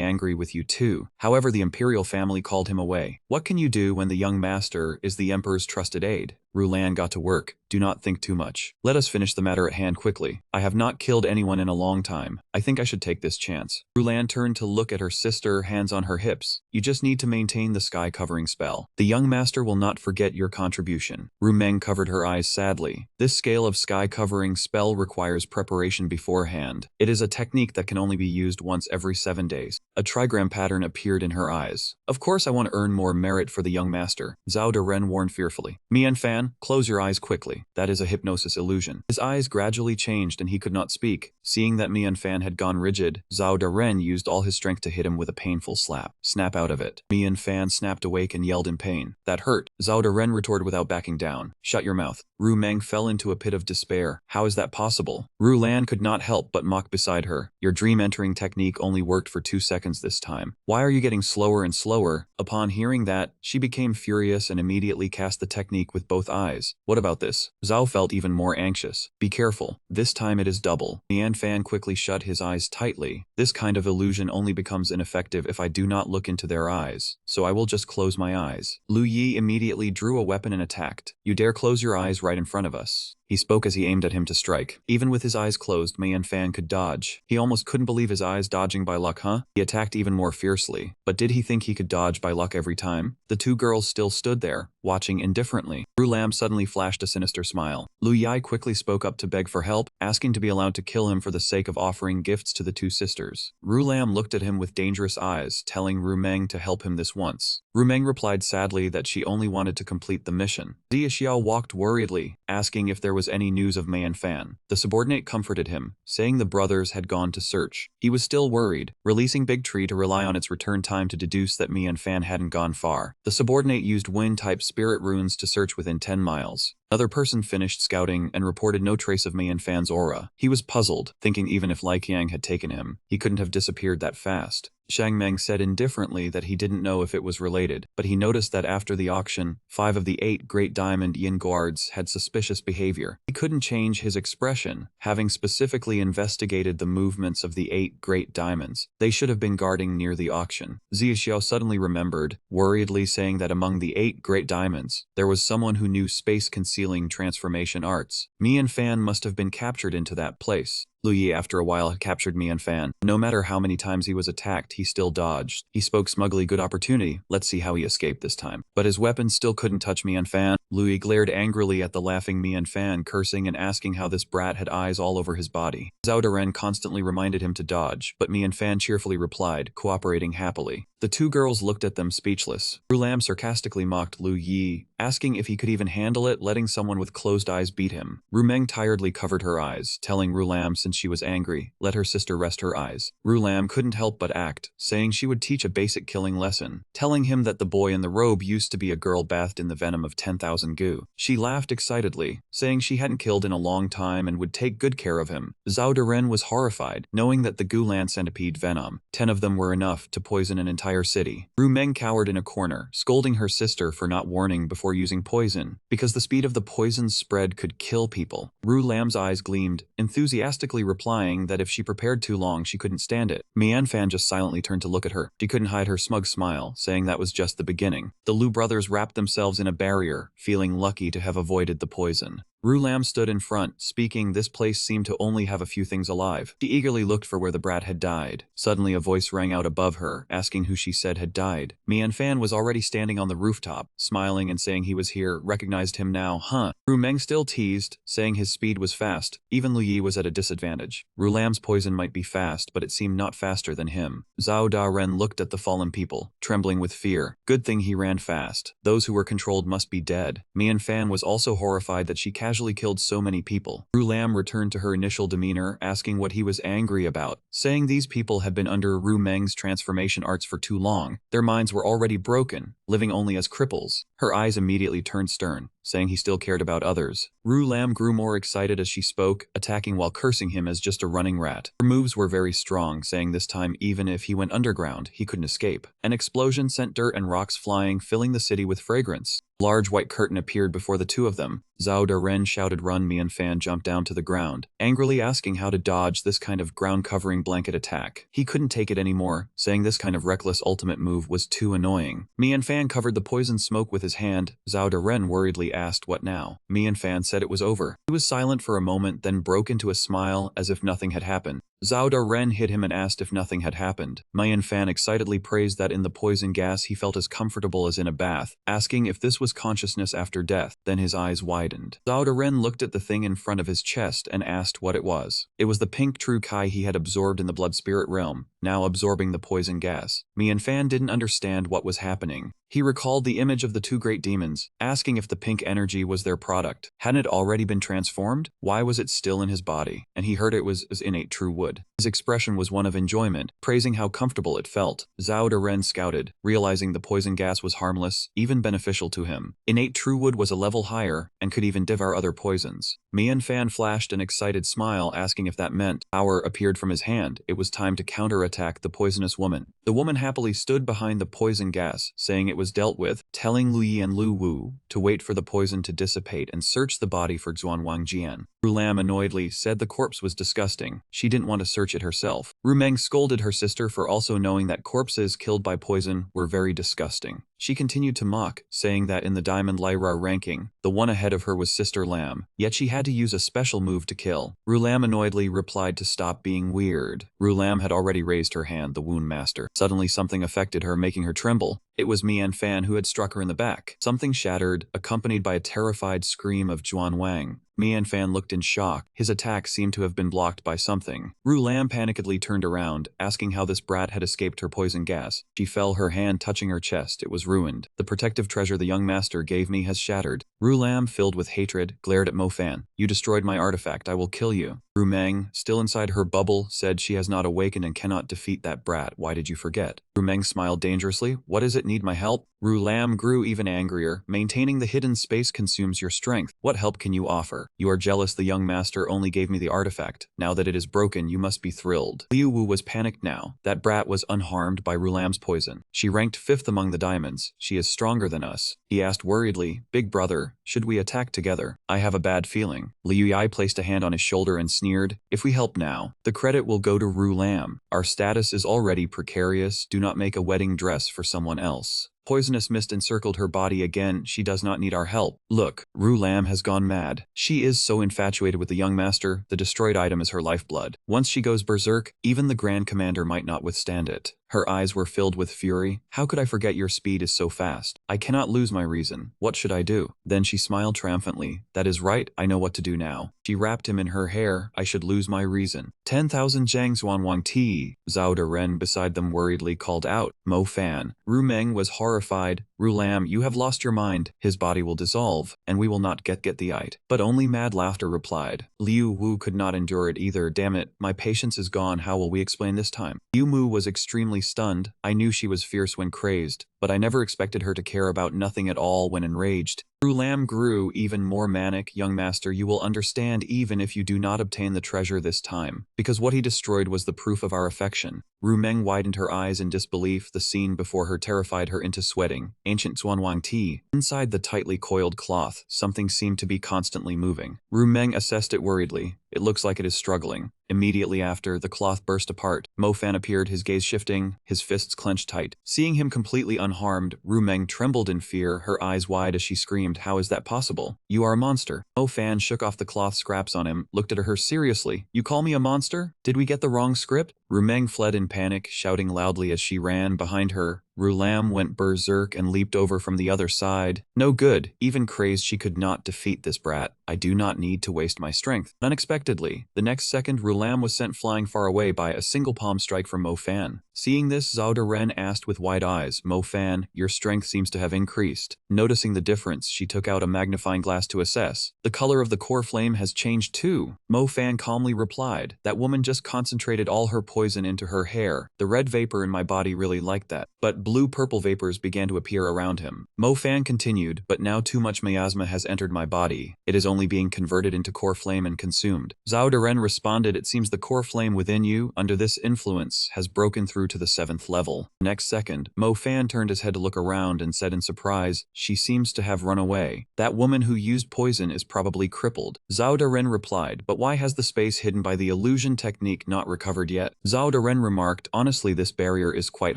angry with you 2. However, the imperial family called him away. What can you do when the young master is the emperor's trusted aide? Rulan got to work. Do not think too much. Let us finish the matter at hand quickly. I have not killed anyone in a long time. I think I should take this chance. Rulan turned to look at her sister, hands on her hips. You just need to maintain the sky covering spell. The young master will not forget your contribution. Ru Meng covered her eyes sadly. This scale of sky covering spell requires preparation beforehand. It is a technique that can only be used once every 7 days. A trigram pattern appeared in her eyes. Of course I want to earn more merit for the young master. Zhao Deren warned fearfully. Mian Fan, close your eyes quickly. That is a hypnosis illusion. His eyes gradually changed and he could not speak. Seeing that Mian Fan had gone rigid, Zhao Deren used all his strength to hit him with a painful slap. Snap out of it. Mian Fan snapped awake and yelled in pain. That hurt. Zhao Deren retorted without backing down. Shut your mouth. Ru Meng fell into a pit of despair. How is that possible? Ru Lan could not help but mock beside her. Your dream entering technique only worked for 2 seconds this time. Why are you getting slower and slower? Upon hearing that, she became furious and immediately cast the technique with both eyes. What about this? Zhao felt even more anxious. Be careful. This time it is double. Mian Fan quickly shut his eyes tightly. This kind of illusion only becomes ineffective if I do not look into their eyes, so I will just close my eyes. Lu Yi immediately drew a weapon and attacked. You dare close your eyes right in front of us. He spoke as he aimed at him to strike. Even with his eyes closed, Mian Fan could dodge. He almost couldn't believe his eyes dodging by luck, huh? He attacked even more fiercely. But did he think he could dodge by luck every time? The 2 girls still stood there, watching indifferently. Ru Lam suddenly flashed a sinister smile. Lu Yi quickly spoke up to beg for help, asking to be allowed to kill him for the sake of offering gifts to the 2 sisters. Ru Lam looked at him with dangerous eyes, telling Ru Meng to help him this once. Ru Meng replied sadly that she only wanted to complete the mission. Xia Xiao walked worriedly, asking if there was any news of Mian Fan. The subordinate comforted him, saying the brothers had gone to search. He was still worried, releasing Big Tree to rely on its return time to deduce that Mian Fan hadn't gone far. The subordinate used wind-type spirit runes to search within 10 miles. Another person finished scouting and reported no trace of Mian Fan's aura. He was puzzled, thinking even if Lai Qiang had taken him, he couldn't have disappeared that fast. Shang Meng said indifferently that he didn't know if it was related, but he noticed that after the auction, 5 of the 8 Great Diamond Yin guards had suspicious behavior. He couldn't change his expression, having specifically investigated the movements of the 8 Great Diamonds. They should have been guarding near the auction. Xia Xiao suddenly remembered, worriedly saying that among the 8 Great Diamonds, there was someone who knew space-concealing transformation arts. Mian Fan must have been captured into that place. Lu Yi after a while had captured Mian Fan. No matter how many times he was attacked, he still dodged. He spoke smugly, good opportunity, let's see how he escaped this time. But his weapon still couldn't touch Mian Fan. Lu Yi glared angrily at the laughing Mian Fan, cursing and asking how this brat had eyes all over his body. Zhao Daren constantly reminded him to dodge, but Mian Fan cheerfully replied, cooperating happily. The 2 girls looked at them speechless. Ru Lam sarcastically mocked Lu Yi, asking if he could even handle it, letting someone with closed eyes beat him. Ru Meng tiredly covered her eyes, telling Ru Lam since she was angry, let her sister rest her eyes. Ru Lam couldn't help but act, saying she would teach a basic killing lesson, telling him that the boy in the robe used to be a girl bathed in the venom of 10,000 gu. She laughed excitedly, saying she hadn't killed in a long time and would take good care of him. Zhao Daren was horrified, knowing that the Gulan centipede venom, 10 of them were enough to poison an entire city. Ru Meng cowered in a corner, scolding her sister for not warning before using poison, because the speed of the poison's spread could kill people. Ru Lam's eyes gleamed, enthusiastically replying that if she prepared too long she couldn't stand it. Mian Fan just silently turned to look at her. She couldn't hide her smug smile, saying that was just the beginning. The Lu brothers wrapped themselves in a barrier, feeling lucky to have avoided the poison. Ru Lam stood in front, speaking. This place seemed to only have a few things alive. She eagerly looked for where the brat had died. Suddenly a voice rang out above her, asking who she said had died. Mian Fan was already standing on the rooftop, smiling and saying he was here, recognized him now, huh? Ru Meng still teased, saying his speed was fast. Even Lu Yi was at a disadvantage. Ru Lam's poison might be fast, but it seemed not faster than him. Zhao Daren looked at the fallen people, trembling with fear. Good thing he ran fast. Those who were controlled must be dead. Mian Fan was also horrified that she casually killed so many people. Ru Lam returned to her initial demeanor, asking what he was angry about, saying these people had been under Ru Meng's transformation arts for too long. Their minds were already broken, living only as cripples. Her eyes immediately turned stern, saying he still cared about others. Ru Lam grew more excited as she spoke, attacking while cursing him as just a running rat. Her moves were very strong, saying this time even if he went underground, he couldn't escape. An explosion sent dirt and rocks flying, filling the city with fragrance. A large white curtain appeared before the 2 of them. Zhao Daren shouted run. Mian Fan jumped down to the ground, angrily asking how to dodge this kind of ground-covering blanket attack. He couldn't take it anymore, saying this kind of reckless ultimate move was too annoying. Mian Fan covered the poison smoke with his hand. Zhao Daren worriedly asked what now. Mian Fan said it was over. He was silent for a moment, then broke into a smile as if nothing had happened. Zhao Daren hit him and asked if nothing had happened. Mian Fan excitedly praised that in the poison gas he felt as comfortable as in a bath, asking if this was consciousness after death. Then his eyes widened. Zhao Daren looked at the thing in front of his chest and asked what it was. It was the pink true Kai he had absorbed in the blood spirit realm, now absorbing the poison gas. Mian Fan didn't understand what was happening. He recalled the image of the 2 great demons, asking if the pink energy was their product. Hadn't it already been transformed? Why was it still in his body? And he heard it was as innate true wood. His expression was one of enjoyment, praising how comfortable it felt. Zhao Deren scouted, realizing the poison gas was harmless, even beneficial to him. Innate Truewood was a level higher, and could even devour other poisons. Mian Fan flashed an excited smile, asking if that meant power appeared from his hand. It was time to counterattack the poisonous woman. The woman happily stood behind the poison gas, saying it was dealt with, telling Lu Yi and Lu Wu to wait for the poison to dissipate and search the body for Xuan Wangjian. Ru Lam annoyedly said the corpse was disgusting. She didn't want to search it herself. Ru Meng scolded her sister for also knowing that corpses killed by poison were very disgusting. She continued to mock, saying that in the Diamond Lyra ranking, the one ahead of her was Sister Lam, yet she had to use a special move to kill. Ru Lam annoyedly replied to stop being weird. Ru Lam had already raised her hand, the wound master. Suddenly something affected her, making her tremble. It was Mian Fan who had struck her in the back. Something shattered, accompanied by a terrified scream of Zhuan Wang. Mian Fan looked in shock. His attack seemed to have been blocked by something. Ru Lam panikedly turned around, asking how this brat had escaped her poison gas. She fell, her hand touching her chest. It was ruined. The protective treasure the young master gave me has shattered. Ru Lam, filled with hatred, glared at Mo Fan. You destroyed my artifact. I will kill you. Ru Meng, still inside her bubble, said she has not awakened and cannot defeat that brat. Why did you forget? Ru Meng smiled dangerously. What is it? Need my help? Ru Lam grew even angrier. Maintaining the hidden space consumes your strength. What help can you offer? You are jealous the young master only gave me the artifact. Now that it is broken, you must be thrilled. Liu Wu was panicked now. That brat was unharmed by Ru Lam's poison. She ranked 5th among the diamonds. She is stronger than us. He asked worriedly, Big brother, should we attack together? I have a bad feeling. Liu Yi placed a hand on his shoulder and sneered, if we help now, the credit will go to Ru Lam. Our status is already precarious. Do not make a wedding dress for someone else. Poisonous mist encircled her body again. She does not need our help. Look, Ru Lam has gone mad. She is so infatuated with the young master. The destroyed item is her lifeblood. Once she goes berserk, even the Grand Commander might not withstand it. Her eyes were filled with fury. How could I forget your speed is so fast? I cannot lose my reason. What should I do? Then she smiled triumphantly. That is right, I know what to do now. She wrapped him in her hair. I should lose my reason. 10,000 Zhang Xuan Wang Ti. Zhao Deren beside them worriedly called out. Mo Fan. Ru Meng was horrified. Ru Lam, you have lost your mind. His body will dissolve, and we will not get the it. But only mad laughter replied. Liu Wu could not endure it either. Damn it, my patience is gone. How will we explain this time? Liu Mu was extremely stunned. I knew she was fierce when crazed, but I never expected her to care about nothing at all when enraged. Ru Lam grew even more manic. Young master, you will understand even if you do not obtain the treasure this time, because what he destroyed was the proof of our affection. Ru Meng widened her eyes in disbelief. The scene before her terrified her into sweating. Ancient Xuan Wang Ti. Inside the tightly coiled cloth, something seemed to be constantly moving. Ru Meng assessed it worriedly. It looks like it is struggling. Immediately after, the cloth burst apart. Mo Fan appeared, his gaze shifting, his fists clenched tight. Seeing him completely unharmed, Ru Meng trembled in fear, her eyes wide as she screamed, how is that possible? You are a monster. Mo Fan shook off the cloth scraps on him, looked at her seriously. You call me a monster? Did we get the wrong script? Ru Meng fled in panic, shouting loudly as she ran. Behind her, Ru Lam went berserk and leaped over from the other side. No good. Even crazed, she could not defeat this brat. I do not need to waste my strength. Unexpectedly, the next second Ru Lam was sent flying far away by a single palm strike from Mo Fan. Seeing this, Zhao Deren asked with wide eyes, Mo Fan, your strength seems to have increased. Noticing the difference, she took out a magnifying glass to assess. The color of the core flame has changed too. Mo Fan calmly replied, that woman just concentrated all her poison into her hair. The red vapor in my body really liked that. But blue-purple vapors began to appear around him. Mo Fan continued, but now too much miasma has entered my body. It is only being converted into core flame and consumed. Zhao Deren responded, it seems the core flame within you, under this influence, has broken through to the 7th level. Next second, Mo Fan turned his head to look around and said in surprise, she seems to have run away. That woman who used poison is probably crippled. Zhao Deren replied, but why has the space hidden by the illusion technique not recovered yet? Zhao Deren remarked, honestly this barrier is quite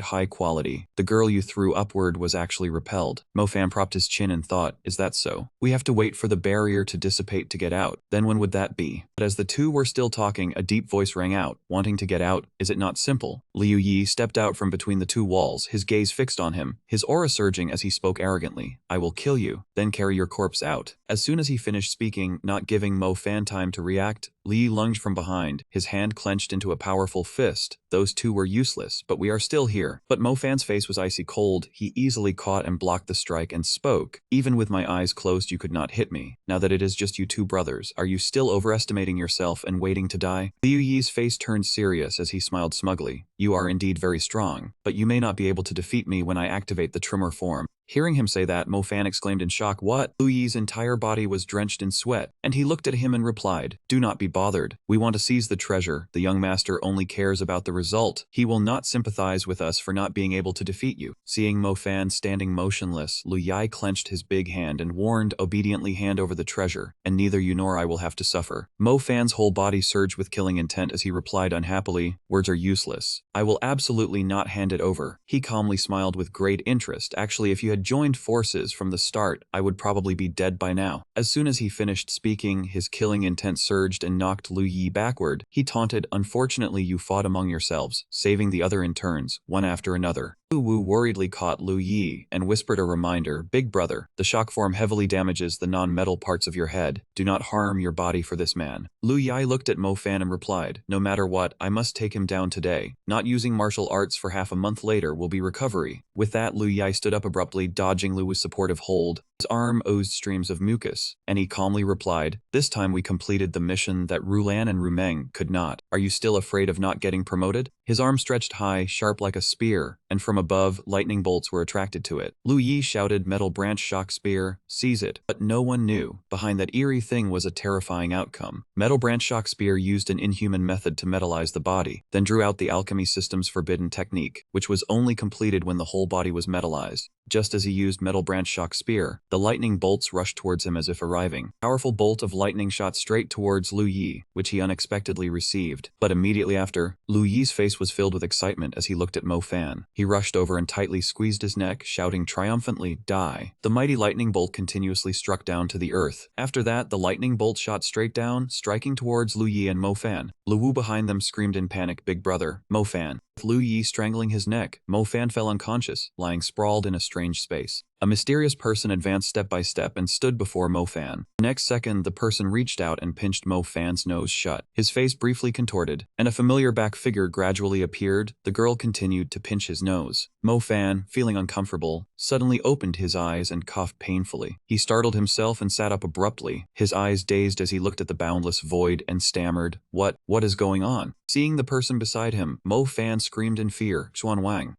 high quality. The girl you threw upward was actually repelled. Mo Fan propped his chin and thought, is that so? We have to wait for the barrier to dissipate to get out. Then when would that be? But as the two were still talking, a deep voice rang out, wanting to get out, is it not simple? Liu Yi stepped out from between the two walls, his gaze fixed on him, his aura surging as he spoke arrogantly. I will kill you, then carry your corpse out. As soon as he finished speaking, not giving Mo Fan time to react, Li lunged from behind, his hand clenched into a powerful fist. Those two were useless, but we are still here. But Mo Fan's face voice was icy cold, he easily caught and blocked the strike and spoke. Even with my eyes closed you could not hit me. Now that it is just you two brothers, are you still overestimating yourself and waiting to die? Liu Yi's face turned serious as he smiled smugly. You are indeed very strong, but you may not be able to defeat me when I activate the tremor form. Hearing him say that, Mo Fan exclaimed in shock, what? Liu Yi's entire body was drenched in sweat, and he looked at him and replied, do not be bothered. We want to seize the treasure. The young master only cares about the result. He will not sympathize with us for not being able to defeat you. Seeing Mo Fan standing motionless, Liu Yi clenched his big hand and warned, obediently hand over the treasure, and neither you nor I will have to suffer. Mo Fan's whole body surged with killing intent as he replied unhappily, words are useless. I will absolutely not hand it over. He calmly smiled with great interest. Actually, if you had joined forces from the start, I would probably be dead by now. As soon as he finished speaking, his killing intent surged and knocked Liu Yi backward. He taunted, unfortunately you fought among yourselves, saving the other in turns, one after another. Lu Wu worriedly caught Liu Yi and whispered a reminder, big brother, the shock form heavily damages the non-metal parts of your head. Do not harm your body for this man. Liu Yi looked at Mo Fan and replied, no matter what, I must take him down today. Not using martial arts for half a month later will be recovery. With that, Liu Yi stood up abruptly, dodging Lu Wu's supportive hold. His arm oozed streams of mucus, and he calmly replied, this time we completed the mission that Rulan and Rumeng could not. Are you still afraid of not getting promoted? His arm stretched high, sharp like a spear, and from above, lightning bolts were attracted to it. Liu Yi shouted, metal branch shock spear, seize it. But no one knew. Behind that eerie thing was a terrifying outcome. Metal branch shock spear used an inhuman method to metalize the body, then drew out the alchemy system's forbidden technique, which was only completed when the whole body was metalized. Just as he used metal branch shock spear, the lightning bolts rushed towards him as if arriving. Powerful bolt of lightning shot straight towards Liu Yi, which he unexpectedly received. But immediately after, Liu Yi's face was filled with excitement as he looked at Mo Fan. He rushed over and tightly squeezed his neck, shouting triumphantly, die. The mighty lightning bolt continuously struck down to the earth. After that, the lightning bolt shot straight down, striking towards Liu Yi and Mo Fan. Lu Wu behind them screamed in panic, big brother, Mo Fan. With Liu Yi strangling his neck, Mo Fan fell unconscious, lying sprawled in a strange space. A mysterious person advanced step by step and stood before Mo Fan. The next second, the person reached out and pinched Mo Fan's nose shut. His face briefly contorted, and a familiar back figure gradually appeared. The girl continued to pinch his nose. Mo Fan, feeling uncomfortable, suddenly opened his eyes and coughed painfully. He startled himself and sat up abruptly, his eyes dazed as he looked at the boundless void and stammered, what is going on? Seeing the person beside him, Mo Fan screamed in fear, Xuanwang,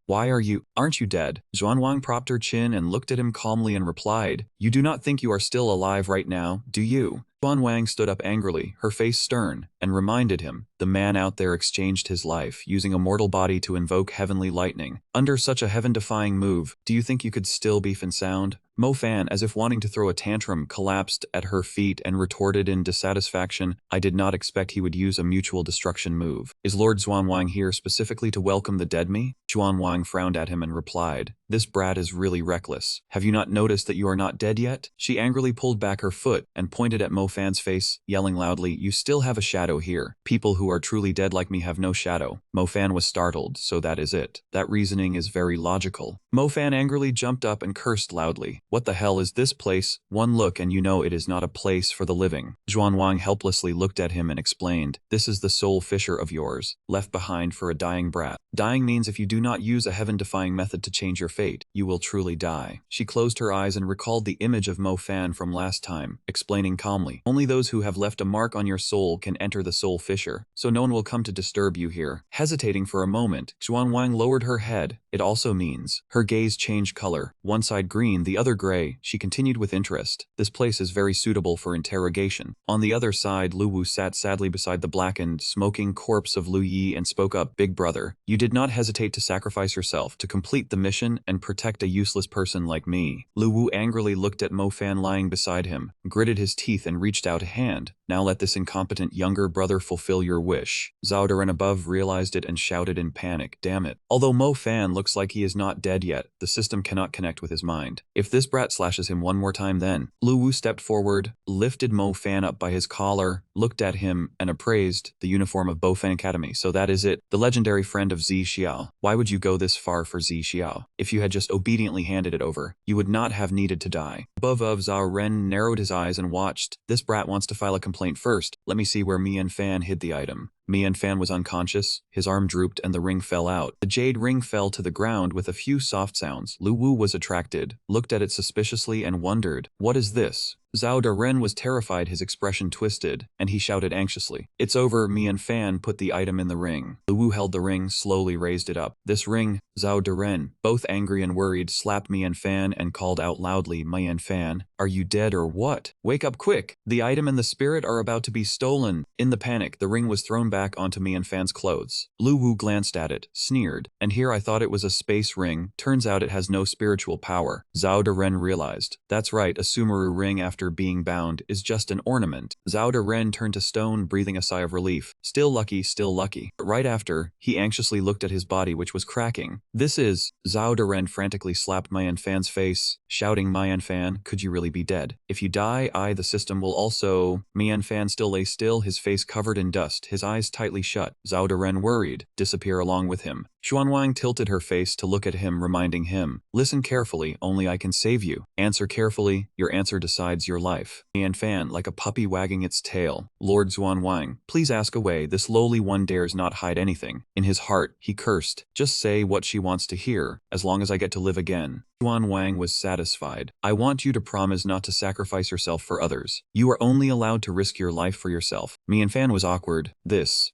aren't you dead? Xuanwang propped her chin and looked at him calmly and replied, you do not think you are still alive right now, do you? Xuanwang stood up angrily, her face stern, and reminded him, the man out there exchanged his life, using a mortal body to invoke heavenly lightning. Under such a heaven-defying move, do you think you could still be fin sound? Mo Fan, as if wanting to throw a tantrum, collapsed at her feet and retorted in dissatisfaction, I did not expect he would use a mutual destruction move. Is Lord Xuanwang here specifically to welcome the dead me? Xuanwang frowned at him and replied, this brat is really reckless. Have you not noticed that you are not dead yet? She angrily pulled back her foot and pointed at Mo Fan's face, yelling loudly, you still have a shadow here. People who are truly dead like me have no shadow. Mo Fan was startled, so that is it. That reasoning is very logical. Mo Fan angrily jumped up and cursed loudly. What the hell is this place? One look and you know it is not a place for the living. Xuanwang helplessly looked at him and explained, this is the soul fissure of yours, left behind for a dying brat. Dying means if you do not use a heaven-defying method to change your fate, you will truly die. She closed her eyes and recalled the image of Mo Fan from last time, explaining calmly, only those who have left a mark on your soul can enter the soul fissure, so no one will come to disturb you here. Hesitating for a moment, Xuanwang lowered her head. It also means. Her gaze changed color, one side green, the other gray. She continued with interest. This place is very suitable for interrogation. On the other side, Lu Wu sat sadly beside the blackened, smoking corpse of Liu Yi and spoke up, big brother, you did not hesitate to sacrifice yourself to complete the mission and protect a useless person like me. Lu Wu angrily looked at Mo Fan lying beside him, gritted his teeth and reached out a hand. Now let this incompetent younger brother fulfill your wish. Zhao Duran above realized it and shouted in panic, damn it. Although Mo Fan looks like he is not dead yet, the system cannot connect with his mind. If this brat slashes him one more time then. Lu Wu stepped forward, lifted Mo Fan up by his collar, looked at him, and appraised the uniform of Bofan Academy. So that is it, the legendary friend of Zi Xiao. Why would you go this far for Zi Xiao? If you had just obediently handed it over, you would not have needed to die. Above Zhao Ren narrowed his eyes and watched. This brat wants to file a complaint first. Let me see where Mian Fan hid the item. Mian Fan was unconscious, his arm drooped and the ring fell out. The jade ring fell to the ground with a few soft sounds. Lu Wu was attracted, looked at it suspiciously and wondered, "What is this?" Zhao Daren was terrified, his expression twisted, and he shouted anxiously, "It's over." Mian Fan put the item in the ring. Lu Wu held the ring, slowly raised it up. "This ring," Zhao Daren, both angry and worried, slapped Mian Fan and called out loudly, "Mian Fan, are you dead or what? Wake up quick! The item and the spirit are about to be stolen." In the panic, the ring was thrown back onto Mian Fan's clothes. Lu Wu glanced at it, sneered, "And here I thought it was a space ring, turns out it has no spiritual power." Zhao Daren realized, "That's right, a Sumeru ring after being bound is just an ornament." Zhao Daren turned to stone, breathing a sigh of relief. Still lucky, still lucky. But right after, he anxiously looked at his body, which was cracking. "This is..." Zhao Daren frantically slapped Mian Fan's face, shouting, "Mian Fan, could you really be dead? If you die, the system will also..." Mian Fan still lay still, his face covered in dust, his eyes tightly shut. Zhao Daren worried, "Disappear along with him." Xuanwang tilted her face to look at him, reminding him, "Listen carefully, only I can save you. Answer carefully, your answer decides your life." Mian Fan, like a puppy wagging its tail, "Lord Xuanwang, please ask away, this lowly one dares not hide anything." In his heart, he cursed, "Just say what she wants to hear, as long as I get to live again." Xuanwang was satisfied. "I want you to promise not to sacrifice yourself for others. You are only allowed to risk your life for yourself." Mian Fan was awkward.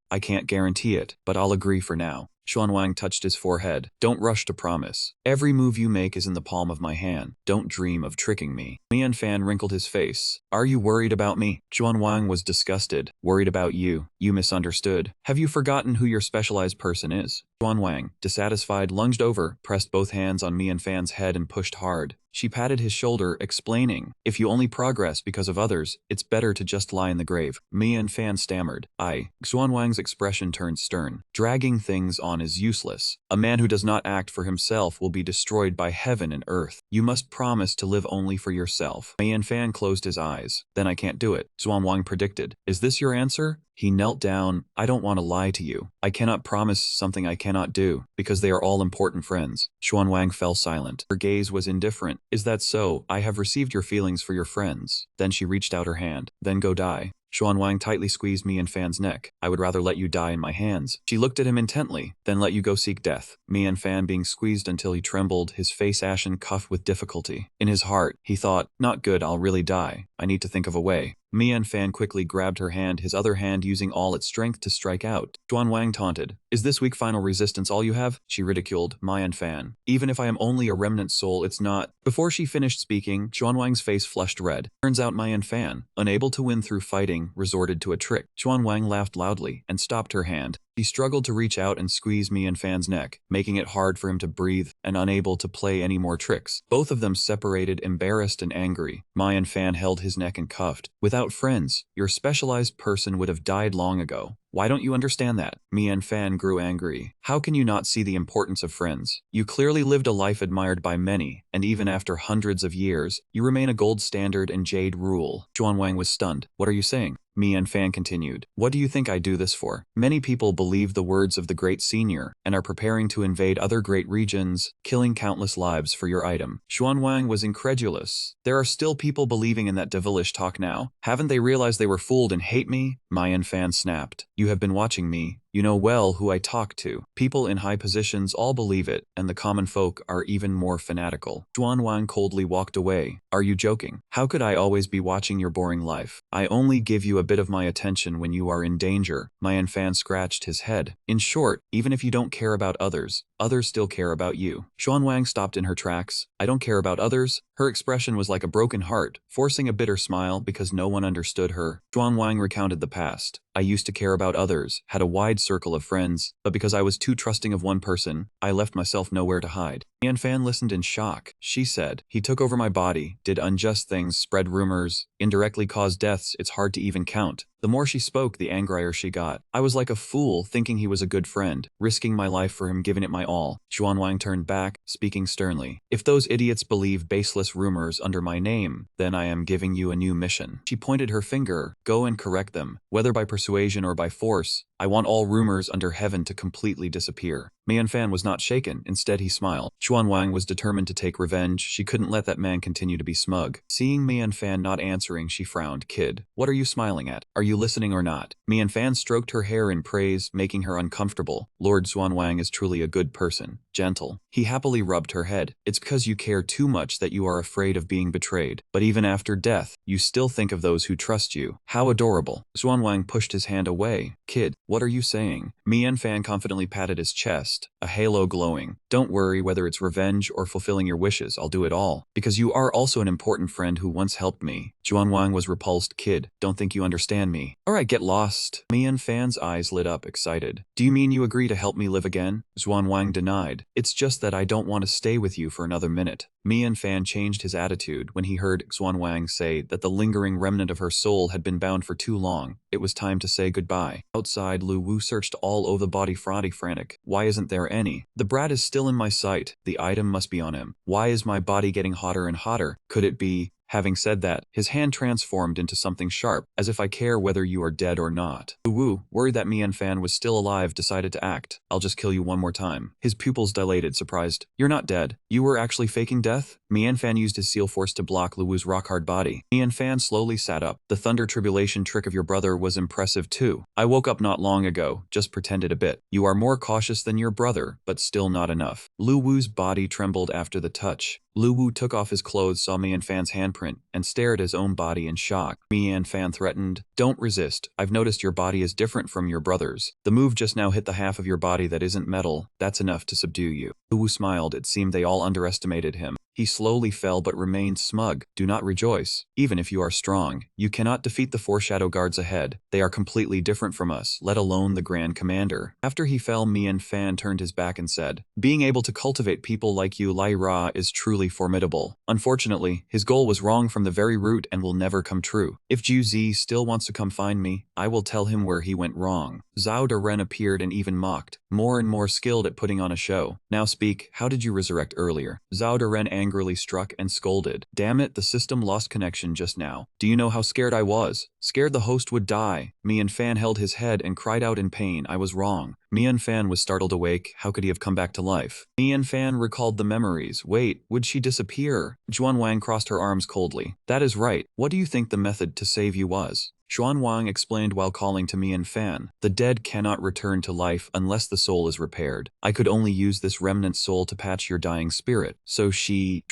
I can't guarantee it, but I'll agree for now." Xuanwang touched his forehead. "Don't rush to promise. Every move you make is in the palm of my hand. Don't dream of tricking me." Mian Fan wrinkled his face. "Are you worried about me?" Xuanwang was disgusted. "Worried about you? You misunderstood. Have you forgotten who your specialized person is?" Xuanwang, dissatisfied, lunged over, pressed both hands on Mian Fan's head and pushed hard. She patted his shoulder, explaining, "If you only progress because of others, it's better to just lie in the grave." Mian Fan stammered, "I..." Xuanwang's expression turned stern. "Dragging things on is useless. A man who does not act for himself will be destroyed by heaven and earth. You must promise to live only for yourself." Mian Fan closed his eyes. "Then I can't do it," Xuanwang predicted. "Is this your answer?" He knelt down. "I don't want to lie to you. I cannot promise something I cannot do, because they are all important friends." Xuanwang fell silent. Her gaze was indifferent. "Is that so? I have received your feelings for your friends." Then she reached out her hand. "Then go die." Xuanwang tightly squeezed Mian Fan's neck. "I would rather let you die in my hands." She looked at him intently, "Then let you go seek death." Mian Fan being squeezed until he trembled, his face ashen, coughed with difficulty. In his heart, he thought, "Not good, I'll really die. I need to think of a way." Mian Fan quickly grabbed her hand, his other hand using all its strength to strike out. Xuanwang taunted, "Is this weak final resistance all you have?" She ridiculed, "Mian Fan, even if I am only a remnant soul, it's not..." Before she finished speaking, Xuanwang's face flushed red. Turns out Mian Fan, unable to win through fighting, resorted to a trick. Xuanwang laughed loudly and stopped her hand. She struggled to reach out and squeeze Mian Fan's neck, making it hard for him to breathe and unable to play any more tricks. Both of them separated, embarrassed and angry. Mian Fan held his neck and cuffed. "Without friends, your specialized person would have died long ago. Why don't you understand that?" Mian Fan grew angry. "How can you not see the importance of friends? You clearly lived a life admired by many, and even after hundreds of years, you remain a gold standard in Jade rule." Xuanwang was stunned. "What are you saying?" Mian Fan continued, "What do you think I do this for? Many people believe the words of the great senior and are preparing to invade other great regions, killing countless lives for your item." Xuanwang was incredulous. "There are still people believing in that devilish talk now. Haven't they realized they were fooled and hate me?" Mian Fan snapped, "You have been watching me. You know well who I talk to. People in high positions all believe it, and the common folk are even more fanatical." Xuanwang coldly walked away. "Are you joking? How could I always be watching your boring life? I only give you a bit of my attention when you are in danger." Mian Fan scratched his head. "In short, even if you don't care about others, others still care about you." Xuanwang stopped in her tracks. "I don't care about others?" Her expression was like a broken heart, forcing a bitter smile because no one understood her. Xuanwang recounted the past. "I used to care about others, had a wide circle of friends, but because I was too trusting of one person, I left myself nowhere to hide." Mian Fan listened in shock. She said, "He took over my body, did unjust things, spread rumors, indirectly caused deaths it's hard to even count." The more she spoke, the angrier she got. "I was like a fool, thinking he was a good friend, risking my life for him, giving it my all." Xuanwang turned back, speaking sternly. "If those idiots believe baseless rumors under my name, then I am giving you a new mission." She pointed her finger. "Go and correct them, whether by persuasion or by force. I want all rumors under heaven to completely disappear." Fan was not shaken, instead he smiled. Wang was determined to take revenge, she couldn't let that man continue to be smug. Seeing Fan not answering, she frowned. Kid, what are you smiling at? Are you listening or not? Fan stroked her hair in praise, making her uncomfortable. Lord Wang is truly a good person, gentle. He happily rubbed her head. It's because you care too much that you are afraid of being betrayed. But even after death, you still think of those who trust you. How adorable. Wang pushed his hand away. Kid, what are you saying? Fan confidently patted his chest, a halo glowing. Don't worry whether it's revenge or fulfilling your wishes, I'll do it all. Because you are also an important friend who once helped me. Wang was repulsed. Kid, don't think you understand me. Alright, get lost. Fan's eyes lit up, excited. Do you mean you agree to help me live again? Wang denied. It's just that I don't want to stay with you for another minute. Fan changed his attitude when he heard Wang say that the lingering remnant of her soul had been bound for too long. It was time to say goodbye. Outside, Lu Wu searched all over the body, frantic. Why isn't there any? The brat is still in my sight. The item must be on him. Why is my body getting hotter and hotter? Could it be? Having said that, his hand transformed into something sharp, as if I care whether you are dead or not. Lu Wu, worried that Fan was still alive, decided to act. I'll just kill you one more time. His pupils dilated, surprised. You're not dead. You were actually faking death? Fan used his seal force to block Lu Wu's rock-hard body. Fan slowly sat up. The thunder tribulation trick of your brother was impressive too. I woke up not long ago, just pretended a bit. You are more cautious than your brother, but still not enough. Lu Wu's body trembled after the touch. Lu Wu took off his clothes, saw Fan's handprint, and stared at his own body in shock. Fan threatened, don't resist. I've noticed your body is different from your brother's. The move just now hit the half of your body that isn't metal. That's enough to subdue you. Lu Wu smiled. It seemed they all underestimated him. He slowly fell but remained smug. Do not rejoice. Even if you are strong, you cannot defeat the foreshadow guards ahead. They are completely different from us, let alone the Grand Commander. After he fell, Fan turned his back and said, being able to cultivate people like you, Lai Ra, is truly formidable. Unfortunately, his goal was wrong from the very root and will never come true. If Ju Zi still wants to come find me, I will tell him where he went wrong. Zhao Daren appeared and even mocked, more and more skilled at putting on a show. Now speak, how did you resurrect earlier? Zhao Daren angrily struck and scolded. Damn it, the system lost connection just now. Do you know how scared I was? Scared the host would die. Fan held his head and cried out in pain. I was wrong. Fan was startled awake. How could he have come back to life? Fan recalled the memories. Wait, would she disappear? Wang crossed her arms coldly. That is right. What do you think the method to save you was? Wang explained while calling to Fan. The dead cannot return to life unless the soul is repaired. I could only use this remnant soul to patch your dying spirit. So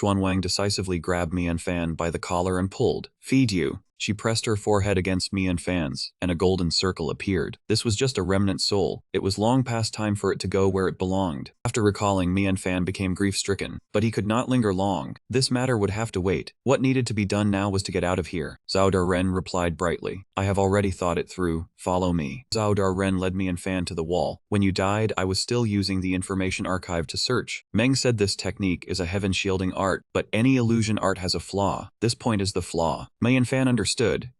Wang decisively grabbed Fan by the collar and pulled. Feed you. She pressed her forehead against Fan's, and a golden circle appeared. This was just a remnant soul. It was long past time for it to go where it belonged. After recalling, Fan became grief-stricken, but he could not linger long. This matter would have to wait. What needed to be done now was to get out of here. Zhao Daren replied brightly. I have already thought it through. Follow me. Zhao Daren led Fan to the wall. When you died, I was still using the information archive to search. Meng said this technique is a heaven-shielding art, but any illusion art has a flaw. This point is the flaw. Fan understood.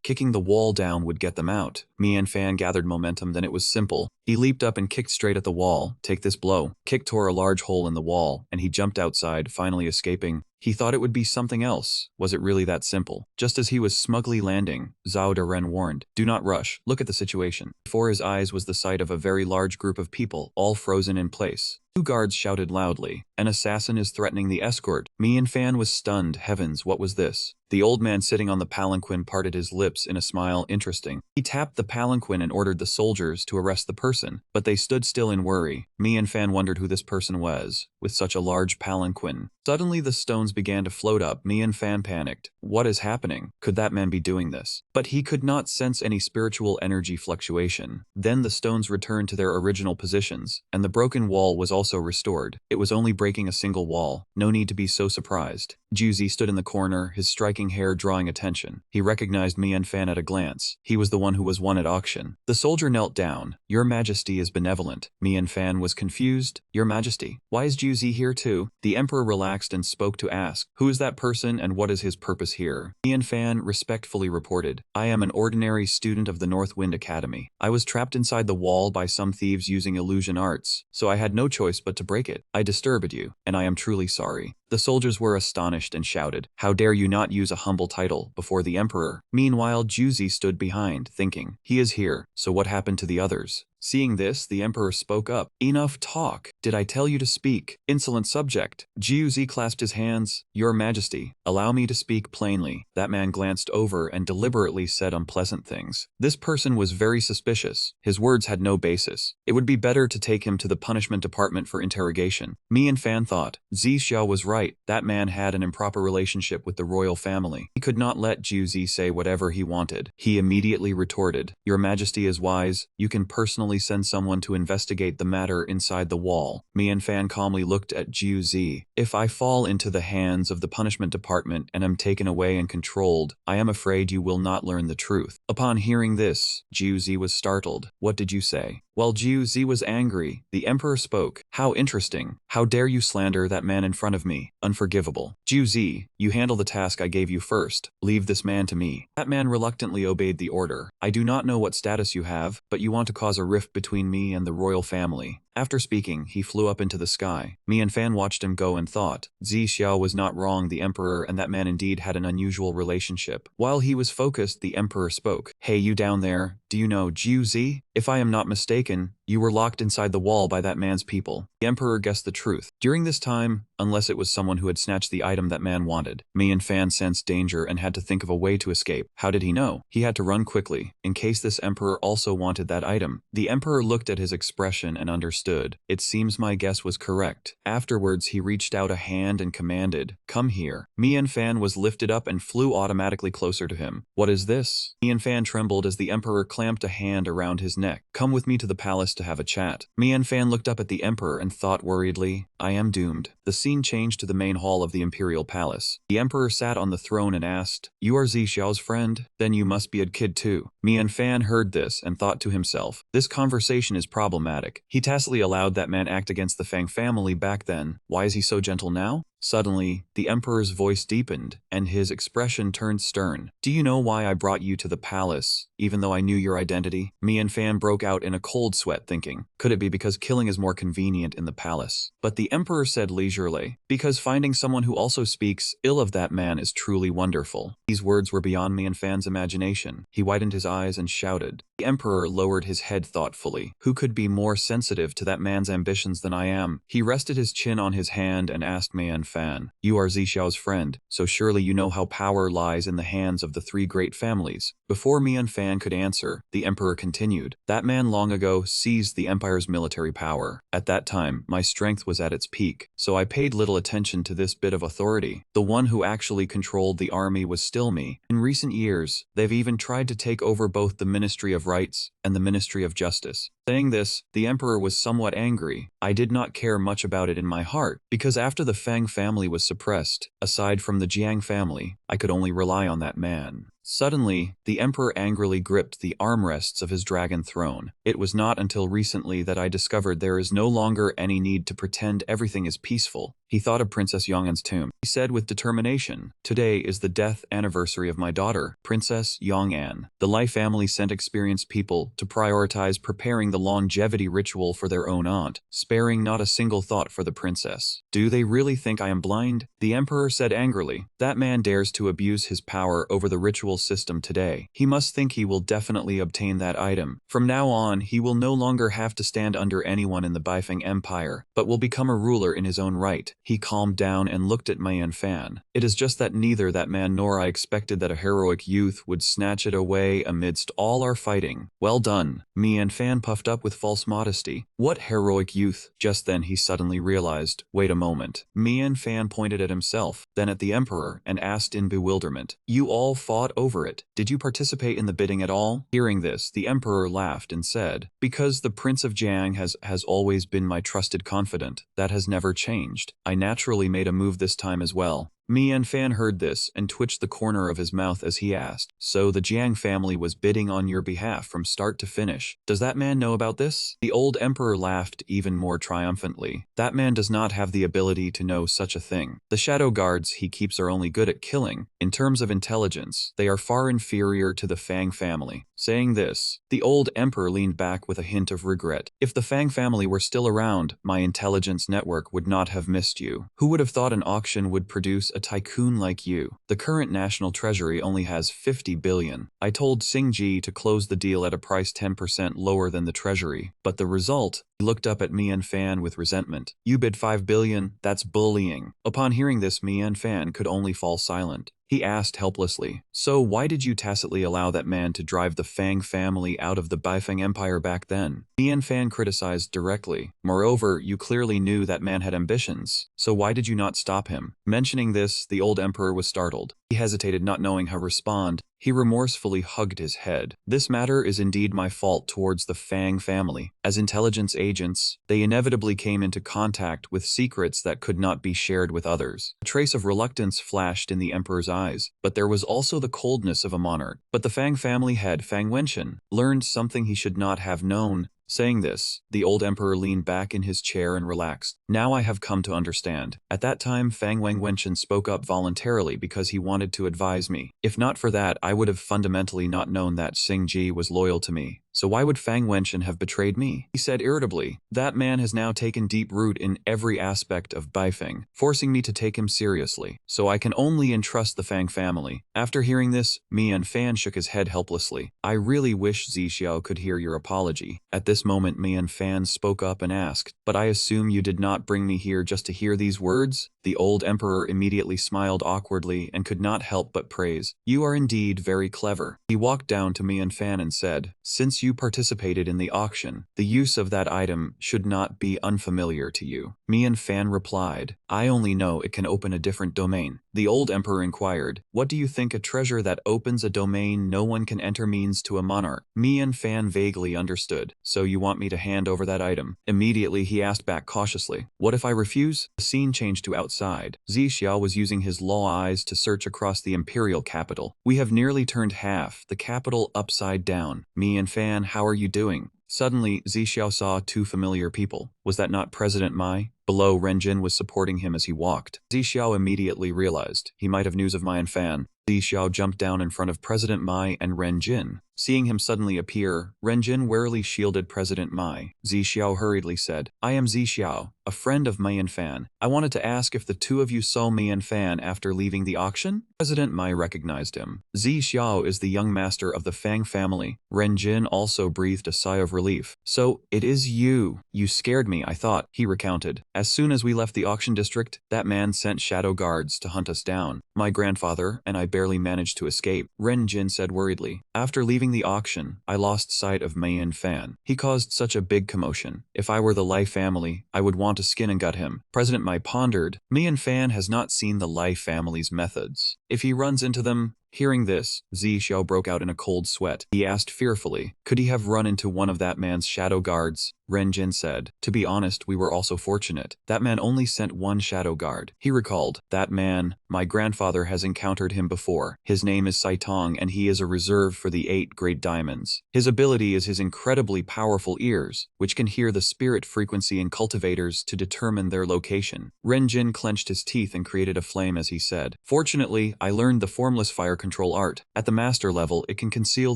Kicking the wall down would get them out. Fan gathered momentum, then it was simple. He leaped up and kicked straight at the wall. Take this blow. Kick tore a large hole in the wall, and he jumped outside, finally escaping. He thought it would be something else. Was it really that simple? Just as he was smugly landing, Zhao Daren warned, do not rush, look at the situation. Before his eyes was the sight of a very large group of people, all frozen in place. Two guards shouted loudly, an assassin is threatening the escort. Fan was stunned. Heavens, what was this? The old man sitting on the palanquin parted his lips in a smile. Interesting. He tapped the palanquin and ordered the soldiers to arrest the person, but they stood still in worry. Fan wondered who this person was, with such a large palanquin. Suddenly the stones began to float up. Fan panicked. What is happening? Could that man be doing this? But he could not sense any spiritual energy fluctuation. Then the stones returned to their original positions, and the broken wall was also restored. It was only breaking a single wall. No need to be so surprised. Ju Zi stood in the corner, his striking hair drawing attention. He recognized Fan at a glance. He was the one who was won at auction. The soldier knelt down. Your Majesty is benevolent. Fan was confused. Your Majesty. Why is Ju Zi here too? The Emperor relaxed and spoke to ask, who is that person and what is his purpose here? Fan respectfully reported, I am an ordinary student of the North Wind Academy. I was trapped inside the wall by some thieves using illusion arts, so I had no choice but to break it. I disturbed you, and I am truly sorry. The soldiers were astonished and shouted, how dare you not use a humble title before the Emperor? Meanwhile, Ju Zi stood behind, thinking, he is here, so what happened to the others? Seeing this, the emperor spoke up. Enough talk. Did I tell you to speak? Insolent subject. Jiuzi clasped his hands. Your Majesty, allow me to speak plainly. That man glanced over and deliberately said unpleasant things. This person was very suspicious. His words had no basis. It would be better to take him to the punishment department for interrogation. Me and Fan thought. Zi Xiao was right. That man had an improper relationship with the royal family. He could not let Jiuzi say whatever he wanted. He immediately retorted. Your Majesty is wise. You can personally send someone to investigate the matter inside the wall. Me and Fan calmly looked at Jiuzi. If I fall into the hands of the punishment department and am taken away and controlled, I am afraid you will not learn the truth. Upon hearing this, Jiuzi was startled. What did you say? While Jiuzi was angry, the emperor spoke. How interesting. How dare you slander that man in front of me? Unforgivable. Jiuzi, you handle the task I gave you first. Leave this man to me. That man reluctantly obeyed the order. I do not know what status you have, but you want to cause a rift between me and the royal family. After speaking, he flew up into the sky. Me and Fan watched him go and thought, Zi Xiao was not wrong. The emperor and that man indeed had an unusual relationship. While he was focused, the emperor spoke. Hey, you down there, do you know Jiuzi? If I am not mistaken, you were locked inside the wall by that man's people. The emperor guessed the truth. During this time, unless it was someone who had snatched the item that man wanted, me and Fan sensed danger and had to think of a way to escape. How did he know? He had to run quickly, in case this emperor also wanted that item. The emperor looked at his expression and understood. It seems my guess was correct. Afterwards, he reached out a hand and commanded, come here. Me and Fan was lifted up and flew automatically closer to him. What is this? Me and Fan trembled as the emperor clamped a hand around his neck. Come with me to the palace to have a chat. Me and Fan looked up at the emperor and thought worriedly, I am doomed. The scene changed to the main hall of the imperial palace. The emperor sat on the throne and asked, you are Zi Xiao's friend? Then you must be a kid too. Me and Fan heard this and thought to himself, this conversation is problematic. He tacitly allowed that man act against the Fang family back then. Why is he so gentle now? Suddenly, the emperor's voice deepened, and his expression turned stern. Do you know why I brought you to the palace, even though I knew your identity? Me and Fan broke out in a cold sweat thinking, could it be because killing is more convenient in the palace? But the emperor said leisurely, because finding someone who also speaks ill of that man is truly wonderful. These words were beyond me and Fan's imagination. He widened his eyes and shouted. The emperor lowered his head thoughtfully. Who could be more sensitive to that man's ambitions than I am? He rested his chin on his hand and asked me and Fan, you are Zi Xiao's friend, so surely you know how power lies in the hands of the three great families. Before me and Fan could answer, the emperor continued. That man long ago seized the empire's military power. At that time, my strength was at its peak, so I paid little attention to this bit of authority. The one who actually controlled the army was still me. In recent years, they've even tried to take over both the Ministry of Rights and the Ministry of Justice. Saying this, the emperor was somewhat angry. I did not care much about it in my heart, because after the Fang family was suppressed, aside from the Jiang family, I could only rely on that man. Suddenly, the emperor angrily gripped the armrests of his dragon throne. It was not until recently that I discovered there is no longer any need to pretend everything is peaceful. He thought of Princess Yong'an's tomb. He said with determination, today is the death anniversary of my daughter, Princess Yong'an. The Lai family sent experienced people to prioritize preparing the longevity ritual for their own aunt, sparing not a single thought for the princess. Do they really think I am blind? The emperor said angrily. That man dares to abuse his power over the ritual system today. He must think he will definitely obtain that item. From now on, he will no longer have to stand under anyone in the Bifeng Empire, but will become a ruler in his own right. He calmed down and looked at Mei and Fan. It is just that neither that man nor I expected that a heroic youth would snatch it away amidst all our fighting. Well done. Mei and Fan puffed up with false modesty. What heroic youth? Just then he suddenly realized, wait a moment. Mei and Fan pointed at himself, then at the emperor, and asked in bewilderment, you all fought over it. Did you participate in the bidding at all? Hearing this, the emperor laughed and said, because the Prince of Jiang has always been my trusted confidant. That has never changed. I naturally made a move this time as well. Mei and Fan heard this and twitched the corner of his mouth as he asked, so the Jiang family was bidding on your behalf from start to finish. Does that man know about this? The old emperor laughed even more triumphantly. That man does not have the ability to know such a thing. The shadow guards he keeps are only good at killing. In terms of intelligence, they are far inferior to the Fang family. Saying this, the old emperor leaned back with a hint of regret. If the Fang family were still around, my intelligence network would not have missed you. Who would have thought an auction would produce a tycoon like you. The current national treasury only has 50 billion. I told Singji to close the deal at a price 10% lower than the treasury, but the result? He looked up at Mian Fan with resentment. You bid 5 billion? That's bullying. Upon hearing this, Mian Fan could only fall silent. He asked helplessly, so why did you tacitly allow that man to drive the Fang family out of the Baifeng Empire back then? Mian Fan criticized directly. Moreover, you clearly knew that man had ambitions, so why did you not stop him? Mentioning this, the old emperor was startled. He hesitated, not knowing how to respond. He remorsefully hugged his head. This matter is indeed my fault towards the Fang family. As intelligence agents, they inevitably came into contact with secrets that could not be shared with others. A trace of reluctance flashed in the emperor's eyes, but there was also the coldness of a monarch. But the Fang family head, Fang Wenchen, learned something he should not have known. Saying this, the old emperor leaned back in his chair and relaxed. Now I have come to understand. At that time, Fang Wenchen spoke up voluntarily because he wanted to advise me. If not for that, I would have fundamentally not known that Singji was loyal to me. So why would Fang Wenchen have betrayed me? He said irritably. That man has now taken deep root in every aspect of Baifeng, forcing me to take him seriously. So I can only entrust the Fang family. After hearing this, Mian Fan shook his head helplessly. I really wish Zixiao could hear your apology. At this moment, Mian Fan spoke up and asked, but I assume you did not bring me here just to hear these words? The old emperor immediately smiled awkwardly and could not help but praise. You are indeed very clever. He walked down to Mian Fan and said, since you participated in the auction, the use of that item should not be unfamiliar to you. Mian Fan replied, I only know it can open a different domain. The old emperor inquired, what do you think a treasure that opens a domain no one can enter means to a monarch? Mian Fan vaguely understood. So you want me to hand over that item? Immediately he asked back cautiously, what if I refuse? The scene changed to outside. Zixiao was using his law eyes to search across the imperial capital. We have nearly turned half the capital upside down. Mian Fan, how are you doing? Suddenly, Zixiao saw two familiar people. Was that not President Mai? Below, Renjin was supporting him as he walked. Zixiao immediately realized he might have news of Mian Fan. Zixiao jumped down in front of President Mai and Renjin. Seeing him suddenly appear, Renjin warily shielded President Mai. Zixiao hurriedly said, I am Zixiao, a friend of Mian Fan. I wanted to ask if the two of you saw Mian Fan after leaving the auction? President Mai recognized him. Zixiao is the young master of the Fang family. Renjin also breathed a sigh of relief. So, it is you. You scared me, I thought, he recounted. As soon as we left the auction district, that man sent shadow guards to hunt us down. My grandfather and I barely managed to escape, Renjin said worriedly. After leaving the auction, I lost sight of Mian Fan. He caused such a big commotion. If I were the Lai family, I would want to skin and gut him. President Mai pondered. Mian Fan has not seen the Lai family's methods. If he runs into them, hearing this, Zixiao broke out in a cold sweat. He asked fearfully, could he have run into one of that man's shadow guards? Renjin said, to be honest, we were also fortunate. That man only sent one shadow guard. He recalled, that man, my grandfather has encountered him before. His name is Saitong and he is a reserve for the 8 great diamonds. His ability is his incredibly powerful ears, which can hear the spirit frequency in cultivators to determine their location. Renjin clenched his teeth and created a flame as he said, fortunately, I learned the formless fire control art. At the master level, it can conceal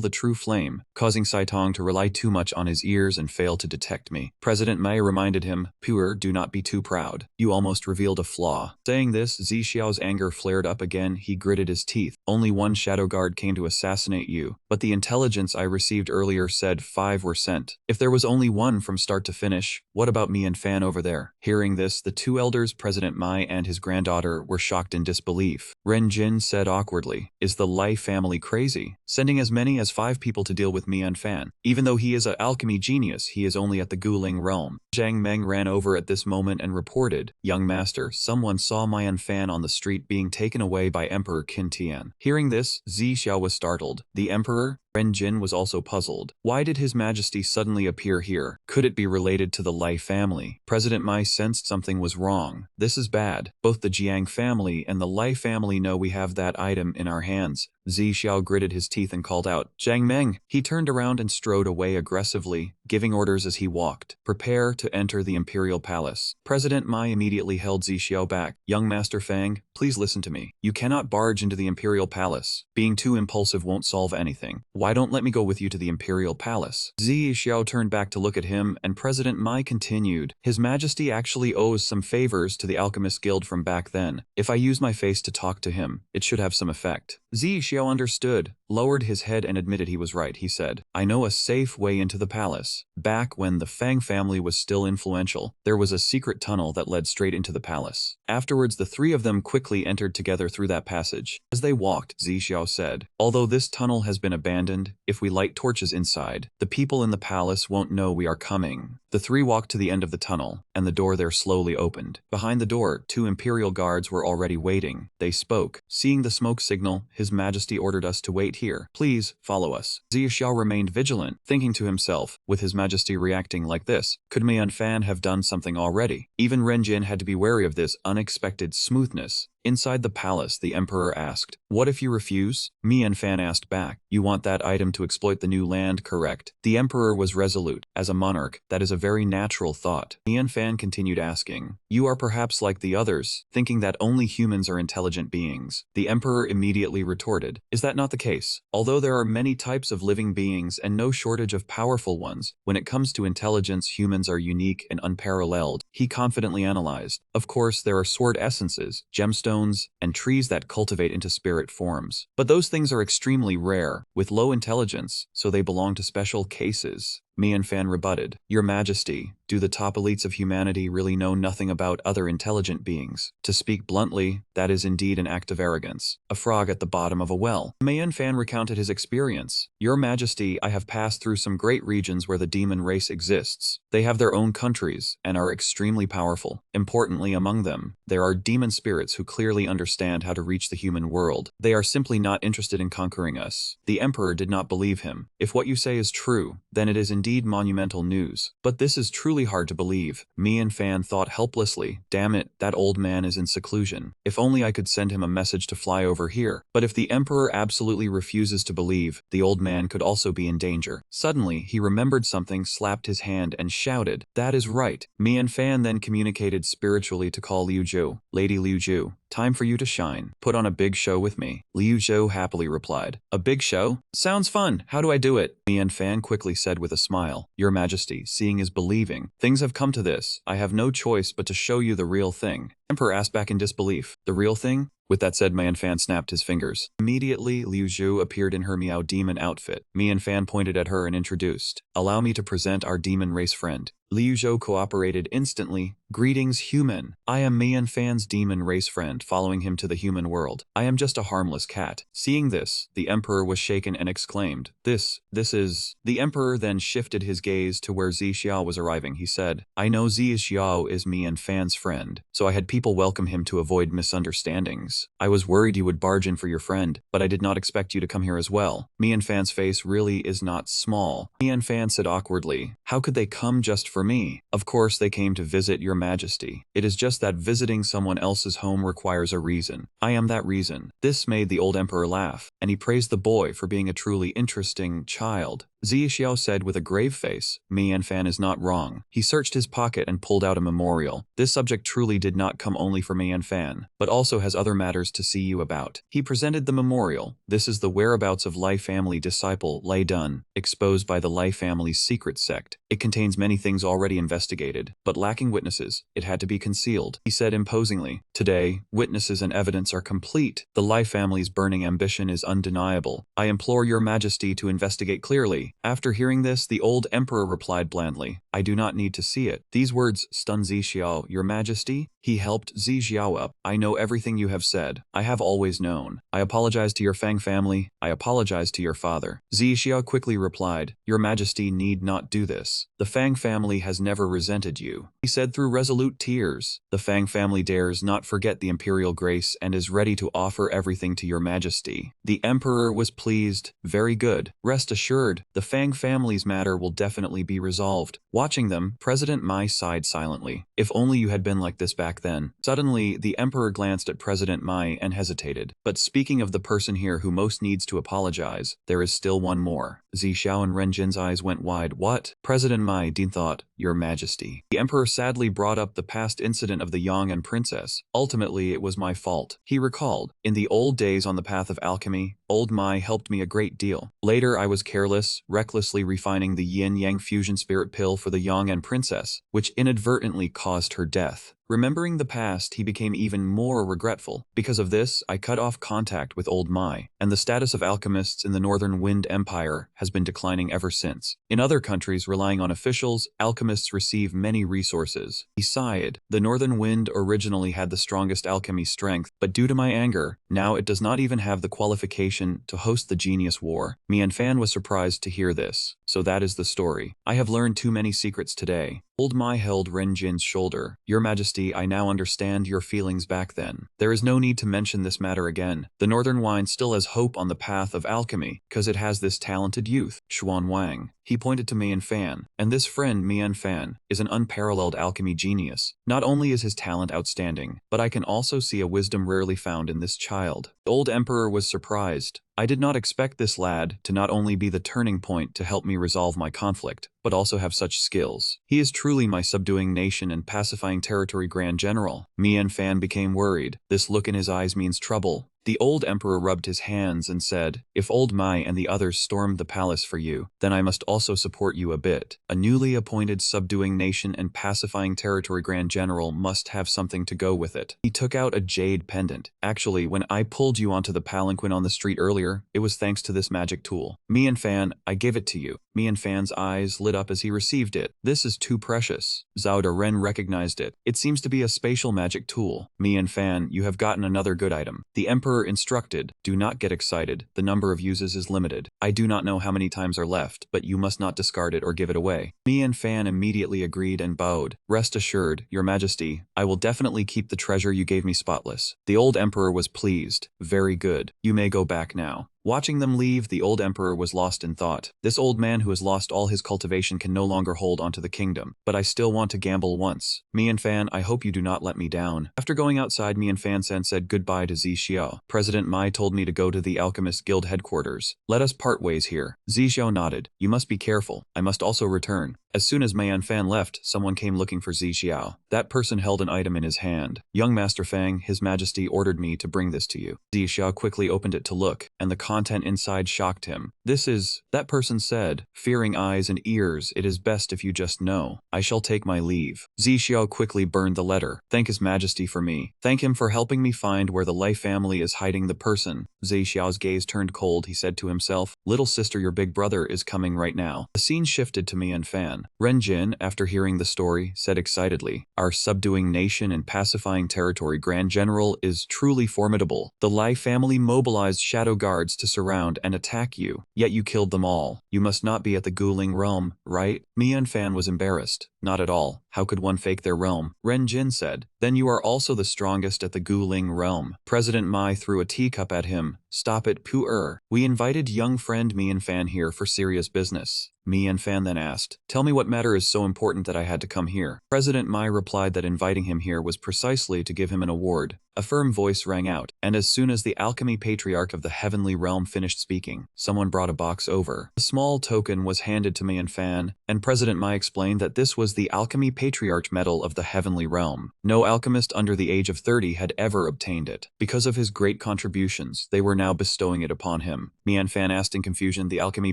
the true flame, causing Saitong to rely too much on his ears and fail to detect me. President Mai reminded him, Pure, do not be too proud. You almost revealed a flaw. Saying this, Zixiao's anger flared up again. He gritted his teeth. Only one shadow guard came to assassinate you, but the intelligence I received earlier said 5 were sent. If there was only one from start to finish, what about me and Fan over there? Hearing this, the two elders, President Mai and his granddaughter, were shocked in disbelief. Renjin said awkwardly, is the Lai family crazy? Sending as many as 5 people to deal with Mian Fan. Even though he is an alchemy genius, he is only at the Guling realm. Zhang Meng ran over at this moment and reported, young master, someone saw Mian Fan on the street being taken away by Emperor Qin Tian. Hearing this, Zixiao was startled. The emperor? Renjin was also puzzled. Why did His Majesty suddenly appear here? Could it be related to the Lai family? President Mai sensed something was wrong. This is bad. Both the Jiang family and the Lai family know we have that item in our hands. Zixiao gritted his teeth and called out, Zhang Meng! He turned around and strode away aggressively. giving orders as he walked. Prepare to enter the Imperial Palace. President Mai immediately held Zixiao back. Young Master Fang, please listen to me. You cannot barge into the Imperial Palace. Being too impulsive won't solve anything. Why don't let me go with you to the Imperial Palace? Zixiao turned back to look at him, and President Mai continued. His Majesty actually owes some favors to the Alchemist Guild from back then. If I use my face to talk to him, it should have some effect. Zixiao understood, lowered his head and admitted he was right. He said, I know a safe way into the palace. Back when the Fang family was still influential, there was a secret tunnel that led straight into the palace. Afterwards, the three of them quickly entered together through that passage. As they walked, Zixiao said, although this tunnel has been abandoned, if we light torches inside, the people in the palace won't know we are coming. The three walked to the end of the tunnel, and the door there slowly opened. Behind the door, 2 Imperial guards were already waiting. They spoke. Seeing the smoke signal, His Majesty ordered us to wait here. Please, follow us. Zixiao remained vigilant, thinking to himself, with His Majesty reacting like this, could Mian Fan have done something already? Even Renjin had to be wary of this unexpected smoothness. Inside the palace, the Emperor asked, what if you refuse? Mian Fan asked back, you want that item to exploit the new land, correct? The Emperor was resolute. As a monarch, that is a very natural thought. Mian Fan continued asking, you are perhaps like the others, thinking that only humans are intelligent beings. The Emperor immediately retorted, is that not the case? Although there are many types of living beings and no shortage of powerful ones, when it comes to intelligence, humans are unique and unparalleled. He confidently analyzed. Of course, there are sword essences, gemstones, and trees that cultivate into spirit forms. But those things are extremely rare, with low intelligence, so they belong to special cases. Mian Fan rebutted, Your Majesty, do the top elites of humanity really know nothing about other intelligent beings? To speak bluntly, that is indeed an act of arrogance. A frog at the bottom of a well. Mian Fan recounted his experience. Your Majesty, I have passed through some great regions where the demon race exists. They have their own countries and are extremely powerful. Importantly, among them, there are demon spirits who clearly understand how to reach the human world. They are simply not interested in conquering us. The Emperor did not believe him. If what you say is true, then it is indeed monumental news. But this is truly hard to believe. Mian Fan thought helplessly, damn it, that old man is in seclusion. If only I could send him a message to fly over here. But if the Emperor absolutely refuses to believe, the old man could also be in danger. Suddenly, he remembered something, slapped his hand, and shouted, that is right. Mian Fan then communicated spiritually to call Liu Zhou. Lady Liu Zhou, time for you to shine. Put on a big show with me. Liu Zhou happily replied. A big show? Sounds fun. How do I do it? Mian Fan quickly said with a smile. Your Majesty, seeing is believing. Things have come to this. I have no choice but to show you the real thing. Emperor asked back in disbelief. The real thing? With that said, Mian Fan snapped his fingers. Immediately, Liu Zhou appeared in her Meow Demon outfit. Mian Fan pointed at her and introduced. Allow me to present our demon race friend. Liu Zhou cooperated instantly. Greetings, human. I am Mian Fan's demon race friend, following him to the human world. I am just a harmless cat. Seeing this, the Emperor was shaken and exclaimed, This is... The Emperor then shifted his gaze to where Zixiao was arriving. He said, I know Zixiao is Mian Fan's friend, so I had people welcome him to avoid misunderstandings. I was worried you would barge in for your friend, but I did not expect you to come here as well. Mian Fan's face really is not small. Mian Fan said awkwardly, how could they come just for me? Of course they came to visit your Majesty. It is just that visiting someone else's home requires a reason. I am that reason. This made the old Emperor laugh, and he praised the boy for being a truly interesting child. Zixiao said with a grave face, Mian Fan is not wrong. He searched his pocket and pulled out a memorial. This subject truly did not come only for Mian Fan, but also has other matters to see you about. He presented the memorial. This is the whereabouts of Lai family disciple Lai Dun, exposed by the Lai family's secret sect. It contains many things already investigated, but lacking witnesses, it had to be concealed. He said imposingly, today, witnesses and evidence are complete. The Lai family's burning ambition is undeniable. I implore your Majesty to investigate clearly. After hearing this, the old Emperor replied blandly, I do not need to see it. These words stunned Zixiao. Your Majesty? He helped Zixiao up. I know everything you have said. I have always known. I apologize to your Fang family. I apologize to your father. Zixiao quickly replied, Your Majesty need not do this. The Fang family has never resented you. He said through resolute tears. The Fang family dares not forget the imperial grace and is ready to offer everything to your Majesty. The Emperor was pleased. Very good. Rest assured, the Fang family's matter will definitely be resolved. Watching them, President Mai sighed silently. If only you had been like this back back then. Suddenly, the Emperor glanced at President Mai and hesitated. But speaking of the person here who most needs to apologize, there is still one more. Zixiao and Renjin's eyes went wide. What? President Mai Din thought, Your Majesty. The Emperor sadly brought up the past incident of the Yang'an princess. Ultimately, it was my fault. He recalled, in the old days on the path of alchemy, old Mai helped me a great deal. Later, I was careless, recklessly refining the yin-yang fusion spirit pill for the Yang'an princess, which inadvertently caused her death. Remembering the past, he became even more regretful. Because of this, I cut off contact with old Mai, and the status of alchemists in the Northern Wind Empire has been declining ever since. In other countries relying on officials, alchemists receive many resources. He sighed. The Northern Wind originally had the strongest alchemy strength, but due to my anger, now it does not even have the qualification to host the Genius War. Mian Fan was surprised to hear this. So that is the story. I have learned too many secrets today. Old Mai held Renjin's shoulder. Your Majesty, I now understand your feelings back then. There is no need to mention this matter again. The Northern Wine still has hope on the path of alchemy, because it has this talented youth, Xuan Wang. He pointed to Mian Fan, and this friend, Mian Fan, is an unparalleled alchemy genius. Not only is his talent outstanding, but I can also see a wisdom rarely found in this child. The old emperor was surprised. I did not expect this lad to not only be the turning point to help me resolve my conflict, but also have such skills. He is truly my subduing nation and pacifying territory Grand General. Mian Fan became worried. This look in his eyes means trouble. The old emperor rubbed his hands and said, If old Mai and the others stormed the palace for you, then I must also support you a bit. A newly appointed subduing nation and pacifying territory Grand General must have something to go with it. He took out a jade pendant. Actually, when I pulled you onto the palanquin on the street earlier, it was thanks to this magic tool. Mian Fan, I give it to you. Mian Fan's eyes lit up as he received it. This is too precious. Zhao Ren recognized it. It seems to be a spatial magic tool. Mian Fan, you have gotten another good item. The emperor instructed, do not get excited, the number of uses is limited. I do not know how many times are left, but you must not discard it or give it away. Mian Fan immediately agreed and bowed. Rest assured, Your Majesty, I will definitely keep the treasure you gave me spotless. The old emperor was pleased. Very good. You may go back now. Watching them leave, the old emperor was lost in thought. This old man who has lost all his cultivation can no longer hold onto the kingdom, but I still want to gamble once. Mian Fan, I hope you do not let me down. After going outside, Mian Fan said goodbye to Zixiao. President Mai told me to go to the Alchemist Guild headquarters. Let us part ways here. Zixiao nodded. You must be careful. I must also return. As soon as Mian Fan left, someone came looking for Zixiao. That person held an item in his hand. Young Master Fang, His Majesty ordered me to bring this to you. Zixiao quickly opened it to look, and the content inside shocked him. This is, that person said, fearing eyes and ears, it is best if you just know. I shall take my leave. Zixiao quickly burned the letter. Thank His Majesty for me. Thank him for helping me find where the Lai family is hiding the person. Zixiao's gaze turned cold. He said to himself, Little sister, your big brother is coming right now. The scene shifted to Mian Fan. Renjin, after hearing the story, said excitedly, Our subduing nation and pacifying territory Grand General is truly formidable. The Lai family mobilized shadow guards to surround and attack you, yet you killed them all. You must not be at the Guling realm, right? Mian Fan was embarrassed. Not at all. How could one fake their realm? Renjin said. Then you are also the strongest at the Guling realm. President Mai threw a teacup at him. Stop it, Pu-er. We invited young friend Mian Fan here for serious business. Mian Fan then asked, Tell me what matter is so important that I had to come here. President Mai replied that inviting him here was precisely to give him an award. A firm voice rang out, and as soon as the alchemy patriarch of the heavenly realm finished speaking, someone brought a box over. A small token was handed to Mian Fan, and President Mai explained that this was the alchemy patriarch medal of the heavenly realm. No alchemist under the age of 30 had ever obtained it. Because of his great contributions, they were now bestowing it upon him. Mian Fan asked in confusion, the alchemy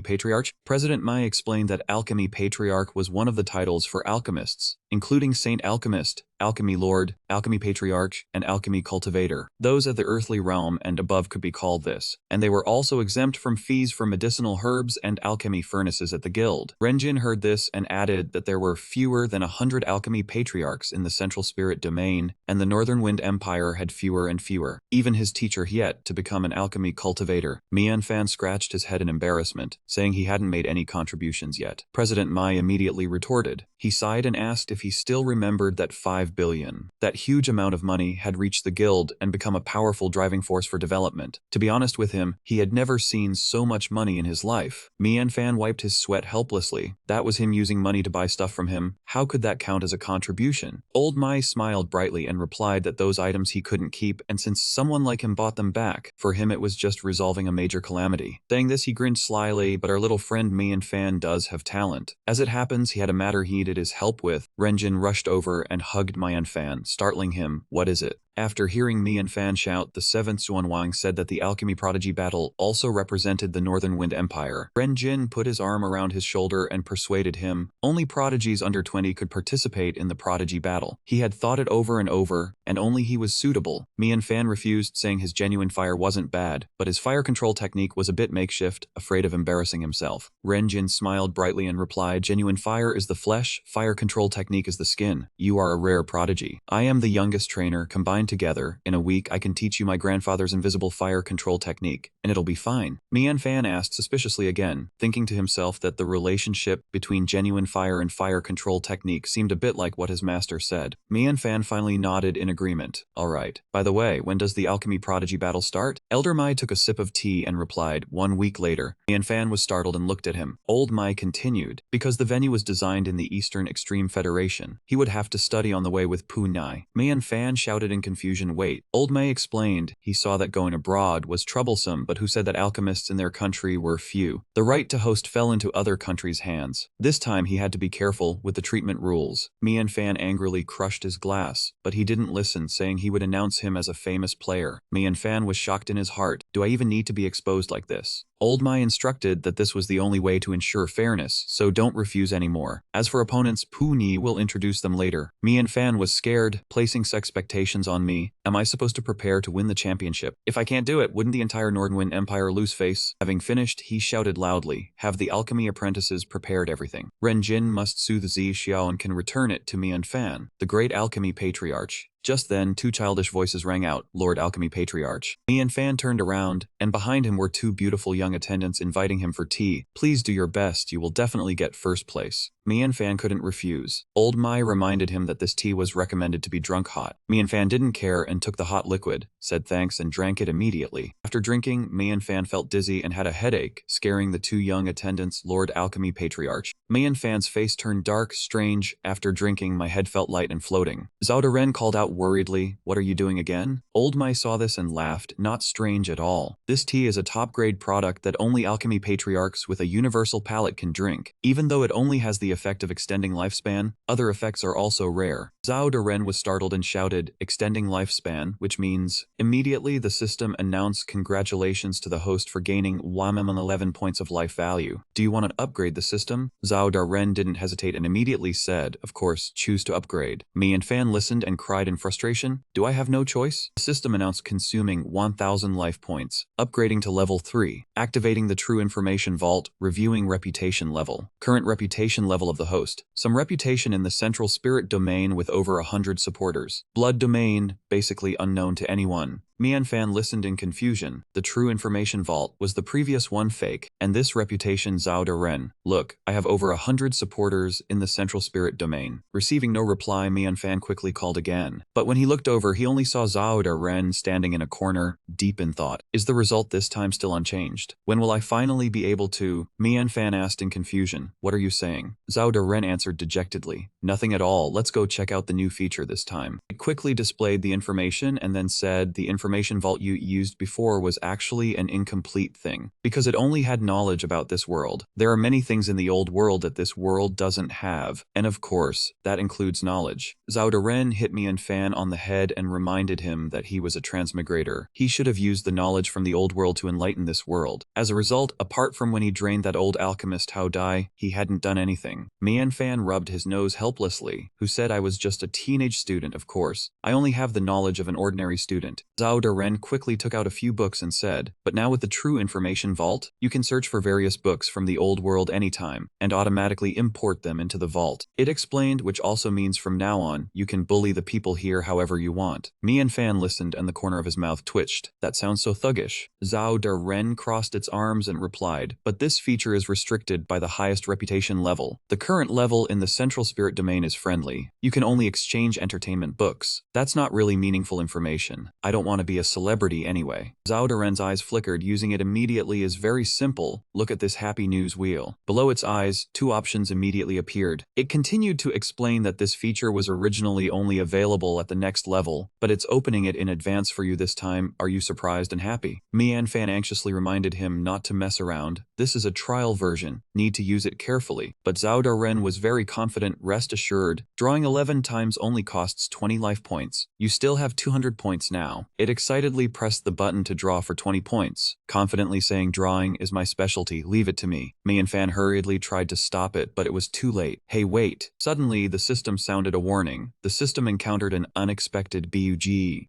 patriarch? President Mai explained that alchemy patriarch was one of the titles for alchemists, including Saint Alchemist, Alchemy Lord, Alchemy Patriarch, and Alchemy Cultivator. Those at the earthly realm and above could be called this, and they were also exempt from fees for medicinal herbs and alchemy furnaces at the guild. Renjin heard this and added that there were fewer than 100 alchemy patriarchs in the Central Spirit Domain, and the Northern Wind Empire had fewer and fewer. Even his teacher yet to become an alchemy cultivator. Mian Fan scratched his head in embarrassment, saying he hadn't made any contributions yet. President Mai immediately retorted. He sighed and asked if he still remembered that 5 5 billion. That huge amount of money had reached the guild and become a powerful driving force for development. To be honest with him, he had never seen so much money in his life. Mianfan wiped his sweat helplessly. That was him using money to buy stuff from him. How could that count as a contribution? Old Mai smiled brightly and replied that those items he couldn't keep, and since someone like him bought them back, for him it was just resolving a major calamity. Saying this, he grinned slyly, but our little friend Mianfan does have talent. As it happens, he had a matter he needed his help with. Renjin rushed over and hugged Mianfan, startling him. What is it? After hearing Mianfan shout, the 7th Xuanwang said that the alchemy prodigy battle also represented the Northern Wind Empire. Renjin put his arm around his shoulder and persuaded him only prodigies under 20 could participate in the prodigy battle. He had thought it over and over, and only he was suitable. Mianfan refused, saying his genuine fire wasn't bad, but his fire control technique was a bit makeshift, afraid of embarrassing himself. Renjin smiled brightly and replied, genuine fire is the flesh, fire control technique is the skin. You are a rare prodigy. I am the youngest trainer. Combined together, in a week I can teach you my grandfather's invisible fire control technique, and it'll be fine. Mianfan asked suspiciously again, thinking to himself that the relationship between genuine fire and fire control technique seemed a bit like what his master said. Mianfan finally nodded in agreement. Alright. By the way, when does the alchemy prodigy battle start? Elder Mai took a sip of tea and replied, 1 week later. Mianfan was startled and looked at him. Old Mai continued, because the venue was designed in the Eastern Extreme Federation, he would have to study on the way with Pu Nai. Mianfan shouted in confusion, wait. Old Mai explained he saw that going abroad was troublesome, but who said that alchemists in their country were few. The right to host fell into other countries' hands. This time he had to be careful with the treatment rules. Mianfan angrily crushed his glass, but he didn't listen, saying he would announce him as a famous player. Mianfan was shocked in his heart. Do I even need to be exposed like this? Old Mai instructed that this was the only way to ensure fairness, so don't refuse anymore. As for opponents, Pu Ni will introduce them later. Mianfan was scared, placing expectations on me. Am I supposed to prepare to win the championship? If I can't do it, wouldn't the entire Northern Empire lose face? Having finished, he shouted loudly, have the alchemy apprentices prepared everything. Renjin must soothe Zi Xiao and can return it to Mianfan, the great alchemy patriarch. Just then, 2 childish voices rang out, Lord Alchemy Patriarch. Mianfan turned around, and behind him were 2 beautiful young attendants inviting him for tea. Please do your best, you will definitely get first place. Mianfan couldn't refuse. Old Mai reminded him that this tea was recommended to be drunk hot. Mianfan didn't care and took the hot liquid, said thanks and drank it immediately. After drinking, Mianfan felt dizzy and had a headache, scaring the 2 young attendants, Lord Alchemy Patriarch. Mianfan's face turned dark, strange. After drinking, my head felt light and floating. Zhao Deren called out worriedly, what are you doing again? Old Mai saw this and laughed, not strange at all. This tea is a top-grade product that only alchemy patriarchs with a universal palate can drink. Even though it only has the effect of extending lifespan, other effects are also rare. Zhao Deren was startled and shouted, extending lifespan, which means, immediately the system announced congratulations to the host for gaining 11 points of life value. Do you want to upgrade the system? Zhao Deren didn't hesitate and immediately said, of course, choose to upgrade. Mianfan listened and cried in frustration, do I have no choice? The system announced consuming 1000 life points, upgrading to level 3, activating the true information vault, reviewing reputation level, current reputation level of the host, some reputation in the central spirit domain with over 100 supporters, blood domain, basically unknown to anyone. Mianfan listened in confusion. The true information vault was the previous one fake, and this reputation Zhao Deren. Look, I have over 100 supporters in the central spirit domain. Receiving no reply, Mianfan quickly called again. But when he looked over, he only saw Zhao Deren standing in a corner, deep in thought. Is the result this time still unchanged? When will I finally be able to? Mianfan asked in confusion. What are you saying? Zhao Deren answered dejectedly. Nothing at all. Let's go check out the new feature this time. It quickly displayed the information and then said the information vault you used before was actually an incomplete thing, because it only had knowledge about this world. There are many things in the old world that this world doesn't have, and of course, that includes knowledge. Zhao Deren hit Mianfan on the head and reminded him that he was a transmigrator. He should have used the knowledge from the old world to enlighten this world. As a result, apart from when he drained that old alchemist Hao Dai, he hadn't done anything. Mianfan rubbed his nose helplessly, who said I was just a teenage student, of course. I only have the knowledge of an ordinary student. Zhao Zhao Daren quickly took out a few books and said, "But now with the True Information Vault, you can search for various books from the old world anytime, and automatically import them into the vault." It explained, which also means from now on, you can bully the people here however you want. Mian Fan listened and the corner of his mouth twitched. That sounds so thuggish. Zhao Daren crossed its arms and replied, "But this feature is restricted by the highest reputation level. The current level in the Central Spirit Domain is friendly. You can only exchange entertainment books. That's not really meaningful information. I don't want to be a celebrity anyway." Zhao Daren's eyes flickered. Using it immediately is very simple. Look at this happy news wheel. Below its eyes, two options immediately appeared. It continued to explain that this feature was originally only available at the next level, but it's opening it in advance for you this time. Are you surprised and happy? Mian Fan anxiously reminded him not to mess around. This is a trial version. Need to use it carefully. But Zhao Daren was very confident. Rest assured, drawing 11 times only costs 20 life points. You still have 200 points now. It excitedly pressed the button to draw for 20 points, confidently saying, "Drawing is my specialty, leave it to me." Mian Fan hurriedly tried to stop it, but it was too late. "Hey, wait." Suddenly, the system sounded a warning. The system encountered an unexpected bug.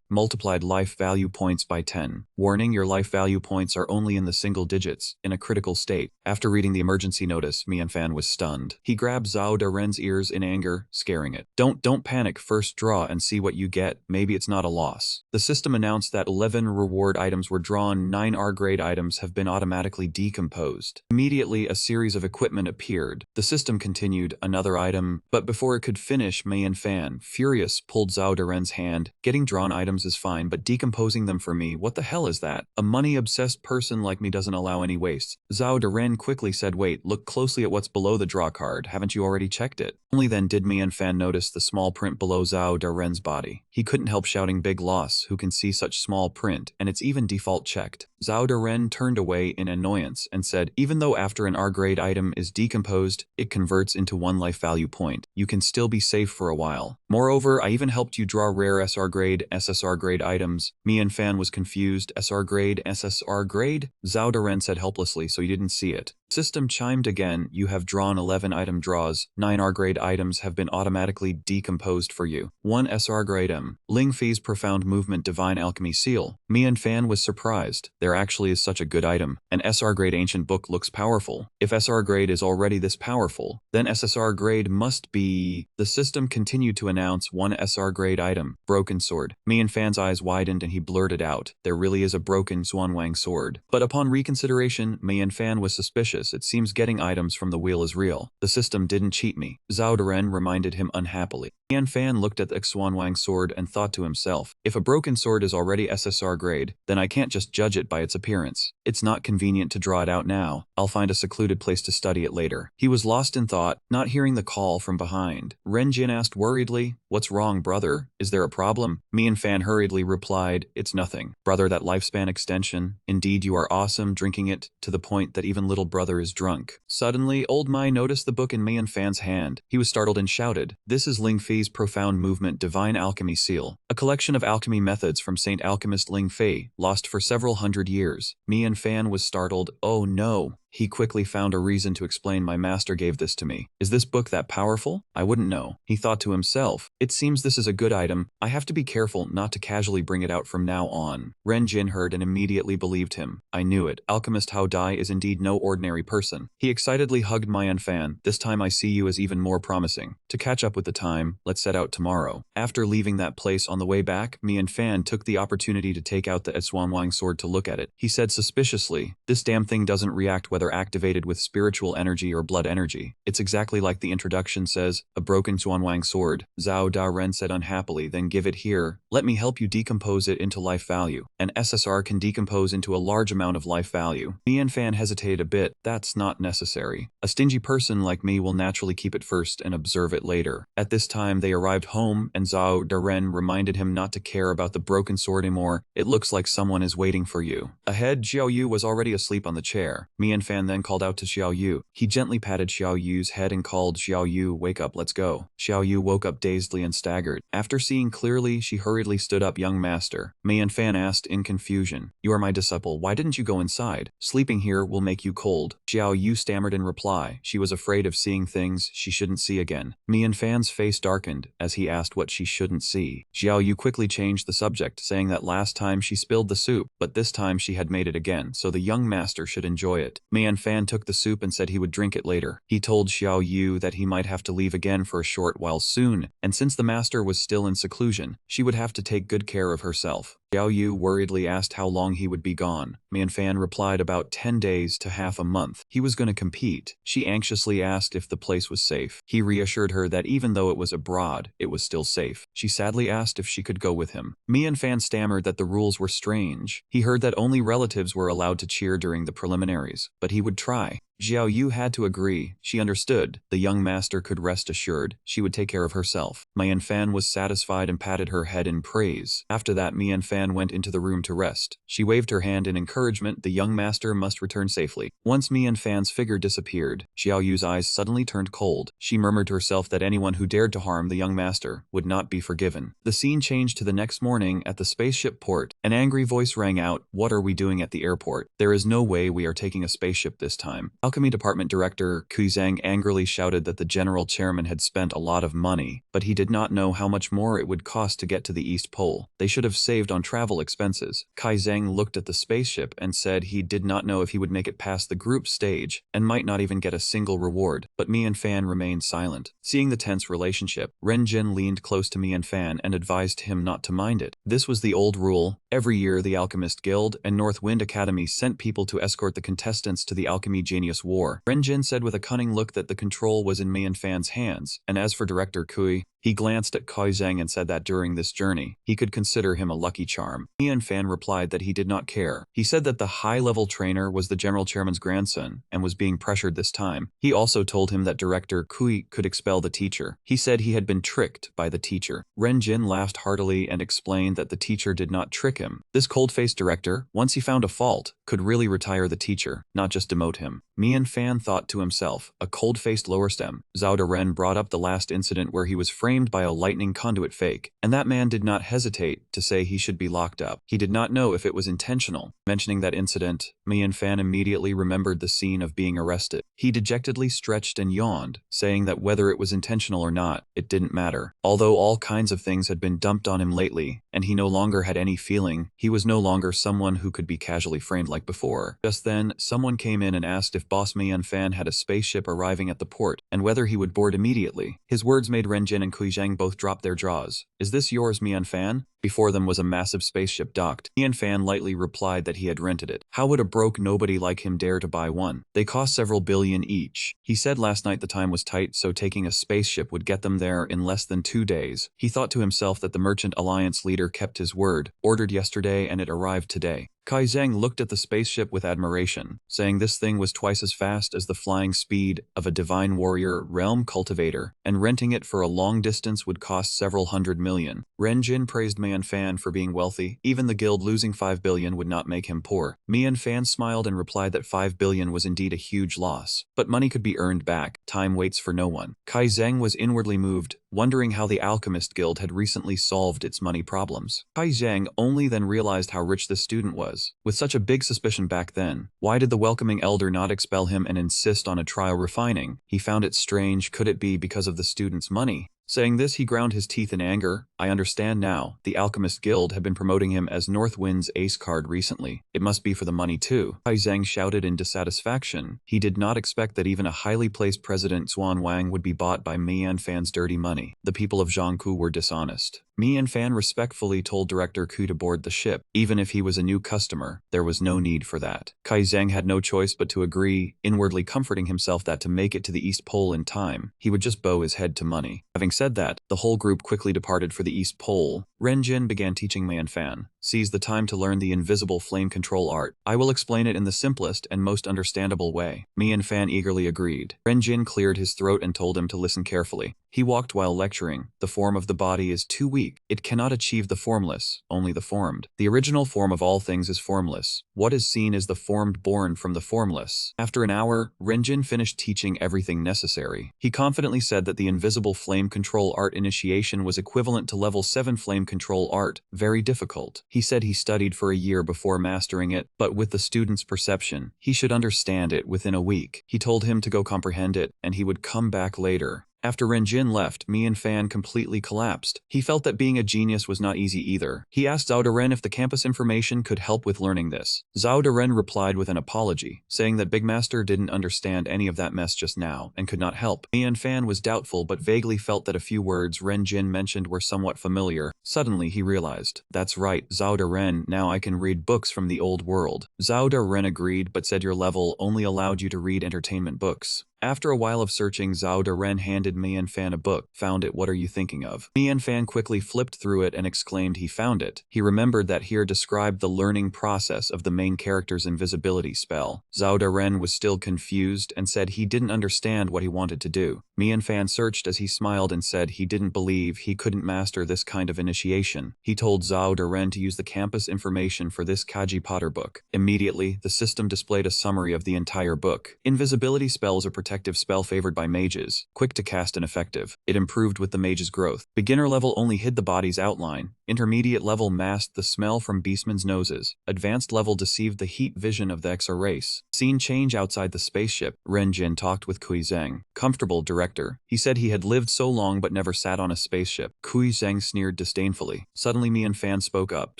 Multiplied life value points by 10. Warning, your life value points are only in the single digits, in a critical state. After reading the emergency notice, Mian Fan was stunned. He grabbed Zhao Daren's ears in anger, scaring it. Don't panic, first draw and see what you get. Maybe it's not a loss." The system announced that 11 reward items were drawn. 9 R-grade items have been automatically decomposed. Immediately, a series of equipment appeared. The system continued, "Another item," but before it could finish, Mian Fan, furious, pulled Zhao Daren's hand. "Getting drawn items is fine, but decomposing them for me, what the hell is that? A money-obsessed person like me doesn't allow any waste." Zhao Daren quickly said, "Wait, look closely at what's below the draw card. Haven't you already checked it?" Only then did Mian Fan notice the small print below Zhao Daren's body. He couldn't help shouting, "Big loss, who can see such small print, and it's even default checked." Zhao Daren turned away in annoyance and said, "Even though after an R-grade item is decomposed, it converts into 1 life value point, you can still be safe for a while. Moreover, I even helped you draw rare SR grade, SSR grade items." Mian Fan was confused. "SR grade, SSR grade?" Zhao Daren said helplessly, "So you didn't see it." System chimed again, "You have drawn 11 item draws. 9 R-grade items have been automatically decomposed for you. 1 SR-grade item. Ling Fei's Profound Movement Divine Alchemy Seal." Mian Fan was surprised. There actually is such a good item. An SR-grade ancient book looks powerful. If SR-grade is already this powerful, then SSR-grade must be... The system continued to announce 1 SR-grade item. Broken Sword. Mian Fan's eyes widened and he blurted out, "There really is a broken Xuanwang sword." But upon reconsideration, Mian Fan was suspicious. It seems getting items from the wheel is real. The system didn't cheat me. Zhao Daren reminded him unhappily. Mian Fan looked at the Xuanwang sword and thought to himself, if a broken sword is already SSR grade, then I can't just judge it by its appearance. It's not convenient to draw it out now. I'll find a secluded place to study it later. He was lost in thought, not hearing the call from behind. Ren Jin asked worriedly, "What's wrong, brother? Is there a problem?" Mian Fan hurriedly replied, "It's nothing. Brother, that lifespan extension. Indeed, you are awesome, drinking it to the point that even little brother is drunk." Suddenly, old Mai noticed the book in Mian Fan's hand. He was startled and shouted, "This is Ling Fei's Profound Movement Divine Alchemy Seal, a collection of alchemy methods from Saint Alchemist Ling Fei, lost for several hundred years." Mian Fan was startled. "Oh no." He quickly found a reason to explain, "My master gave this to me." "Is this book that powerful? I wouldn't know." He thought to himself, "It seems this is a good item. I have to be careful not to casually bring it out from now on." Ren Jin heard and immediately believed him. "I knew it. Alchemist Hao Dai is indeed no ordinary person." He excitedly hugged Mian Fan. "This time I see you as even more promising. To catch up with the time, let's set out tomorrow." After leaving that place on the way back, Mian Fan took the opportunity to take out the Xuanwang sword to look at it. He said suspiciously, "This damn thing doesn't react whether activated with spiritual energy or blood energy. It's exactly like the introduction says, a broken Xuanwang sword." Zhao Daren said unhappily, "Then give it here. Let me help you decompose it into life value. An SSR can decompose into a large amount of life value." Mian Fan hesitated a bit. "That's not necessary. A stingy person like me will naturally keep it first and observe it later." At this time, they arrived home, and Zhao Daren reminded him not to care about the broken sword anymore. "It looks like someone is waiting for you." Ahead, Xiao Yu was already asleep on the chair. Mian Fan Fan then called out to Xiao Yu. He gently patted Xiao Yu's head and called, "Xiao Yu, wake up, let's go." Xiao Yu woke up dazedly and staggered. After seeing clearly, she hurriedly stood up. "Young master," Mian Fan asked in confusion. "You are my disciple, why didn't you go inside? Sleeping here will make you cold." Xiao Yu stammered in reply. She was afraid of seeing things she shouldn't see again. Mian Fan's face darkened as he asked what she shouldn't see. Xiao Yu quickly changed the subject, saying that last time she spilled the soup, but this time she had made it again, so the young master should enjoy it. Mian Fan took the soup and said he would drink it later. He told Xiao Yu that he might have to leave again for a short while soon, and since the master was still in seclusion, she would have to take good care of herself. Xiao Yu worriedly asked how long he would be gone. Mian Fan replied about 10 days to half a month. He was going to compete. She anxiously asked if the place was safe. He reassured her that even though it was abroad, it was still safe. She sadly asked if she could go with him. Mian Fan stammered that the rules were strange. He heard that only relatives were allowed to cheer during the preliminaries, but he would try. Xiao Yu had to agree. She understood. The young master could rest assured she would take care of herself. Mian Fan was satisfied and patted her head in praise. After that, Mian Fan went into the room to rest. She waved her hand in encouragement. The young master must return safely. Once Mian Fan's figure disappeared, Xiao Yu's eyes suddenly turned cold. She murmured to herself that anyone who dared to harm the young master would not be forgiven. The scene changed to the next morning at the spaceship port. An angry voice rang out, "What are we doing at the airport? There is no way we are taking a spaceship this time." Alchemy Department Director Kui Zhang angrily shouted that the General Chairman had spent a lot of money, but he did not know how much more it would cost to get to the East Pole. They should have saved on travel expenses. Kai Zhang looked at the spaceship and said he did not know if he would make it past the group stage and might not even get a single reward, but Mian Fan remained silent. Seeing the tense relationship, Ren Jin leaned close to Mian Fan and advised him not to mind it. This was the old rule. Every year, the Alchemist Guild and North Wind Academy sent people to escort the contestants to the Alchemy Genius War. Ren Jin said with a cunning look that the control was in Mian Fan's hands, and as for Director Kui, he glanced at Kai Zhang and said that during this journey, he could consider him a lucky charm. Mian Fan replied that he did not care. He said that the high-level trainer was the General Chairman's grandson and was being pressured this time. He also told him that Director Kui could expel the teacher. He said he had been tricked by the teacher. Ren Jin laughed heartily and explained that the teacher did not trick him. This cold-faced director, once he found a fault, could really retire the teacher, not just demote him. Mian Fan thought to himself, a cold-faced lower stem. Zhao Deren brought up the last incident where he was framed by a lightning conduit fake, and that man did not hesitate to say he should be locked up. He did not know if it was intentional. Mentioning that incident, Mian Fan immediately remembered the scene of being arrested. He dejectedly stretched and yawned, saying that whether it was intentional or not, it didn't matter. Although all kinds of things had been dumped on him lately, and he no longer had any feeling, he was no longer someone who could be casually framed like before. Just then, someone came in and asked if Boss Mian Fan had a spaceship arriving at the port, and whether he would board immediately. His words made Ren Jin and Kui Zhang both drop their jaws. "Is this yours, Mian Fan?" Before them was a massive spaceship docked. Mian Fan lightly replied that he had rented it. How would a broke nobody like him dare to buy one? They cost several billion each. He said last night the time was tight, so taking a spaceship would get them there in less than 2 days. He thought to himself that the Merchant Alliance leader kept his word, ordered yesterday and it arrived today. Kai Zhang looked at the spaceship with admiration, saying this thing was twice as fast as the flying speed of a divine warrior realm cultivator, and renting it for a long distance would cost several hundred million. Ren Jin praised Mian Fan for being wealthy. Even the guild losing 5 billion would not make him poor. Mian Fan smiled and replied that 5 billion was indeed a huge loss, but money could be earned back. Time waits for no one. Kai Zhang was inwardly moved, wondering how the Alchemist Guild had recently solved its money problems. Kai Zhang only then realized how rich this student was. With such a big suspicion back then, why did the welcoming elder not expel him and insist on a trial refining? He found it strange. Could it be because of the student's money? Saying this, he ground his teeth in anger. I understand now. The Alchemist Guild had been promoting him as North Wind's ace card recently. It must be for the money too. Kai Zhang shouted in dissatisfaction. He did not expect that even a highly placed President Zuan Wang would be bought by Mian Fan's dirty money. The people of Zhangku were dishonest. Mian Fan respectfully told Director Ku to board the ship. Even if he was a new customer, there was no need for that. Kai Zhang had no choice but to agree, inwardly comforting himself that to make it to the East Pole in time, he would just bow his head to money. Having said that, the whole group quickly departed for the East Pole. Renjin began teaching Manfan. Seize the time to learn the invisible flame control art. I will explain it in the simplest and most understandable way. Manfan eagerly agreed. Renjin cleared his throat and told him to listen carefully. He walked while lecturing. The form of the body is too weak. It cannot achieve the formless, only the formed. The original form of all things is formless. What is seen is the formed born from the formless. After an hour, Renjin finished teaching everything necessary. He confidently said that the invisible flame control art initiation was equivalent to level 7 flame control art, very difficult. He said he studied for a year before mastering it, but with the student's perception, he should understand it within a week. He told him to go comprehend it, and he would come back later. After Renjin left, Manfan completely collapsed. He felt that being a genius was not easy either. He asked Zhao Deren if the campus information could help with learning this. Zhao Deren replied with an apology, saying that Big Master didn't understand any of that mess just now and could not help. Manfan was doubtful but vaguely felt that a few words Renjin mentioned were somewhat familiar. Suddenly he realized, that's right, Zhao Deren, now I can read books from the old world. Zhao Deren agreed but said your level only allowed you to read entertainment books. After a while of searching, Zhao Deren handed Manfan a book. Found it, what are you thinking of? Manfan quickly flipped through it and exclaimed he found it. He remembered that here described the learning process of the main character's invisibility spell. Zhao Deren was still confused and said he didn't understand what he wanted to do. Manfan searched as he smiled and said he didn't believe he couldn't master this kind of initiation. He told Zhao Deren to use the campus information for this Kaji Potter book. Immediately, the system displayed a summary of the entire book. Invisibility spells are protective spell favored by mages, quick to cast and effective. It improved with the mage's growth. Beginner level only hid the body's outline. Intermediate level masked the smell from beastmen's noses. Advanced level deceived the heat vision of the Exar race. Scene change outside the spaceship. Renjin talked with Kui Zheng. Comfortable director. He said he had lived so long but never sat on a spaceship. Kui Zheng sneered disdainfully. Suddenly Manfan spoke up,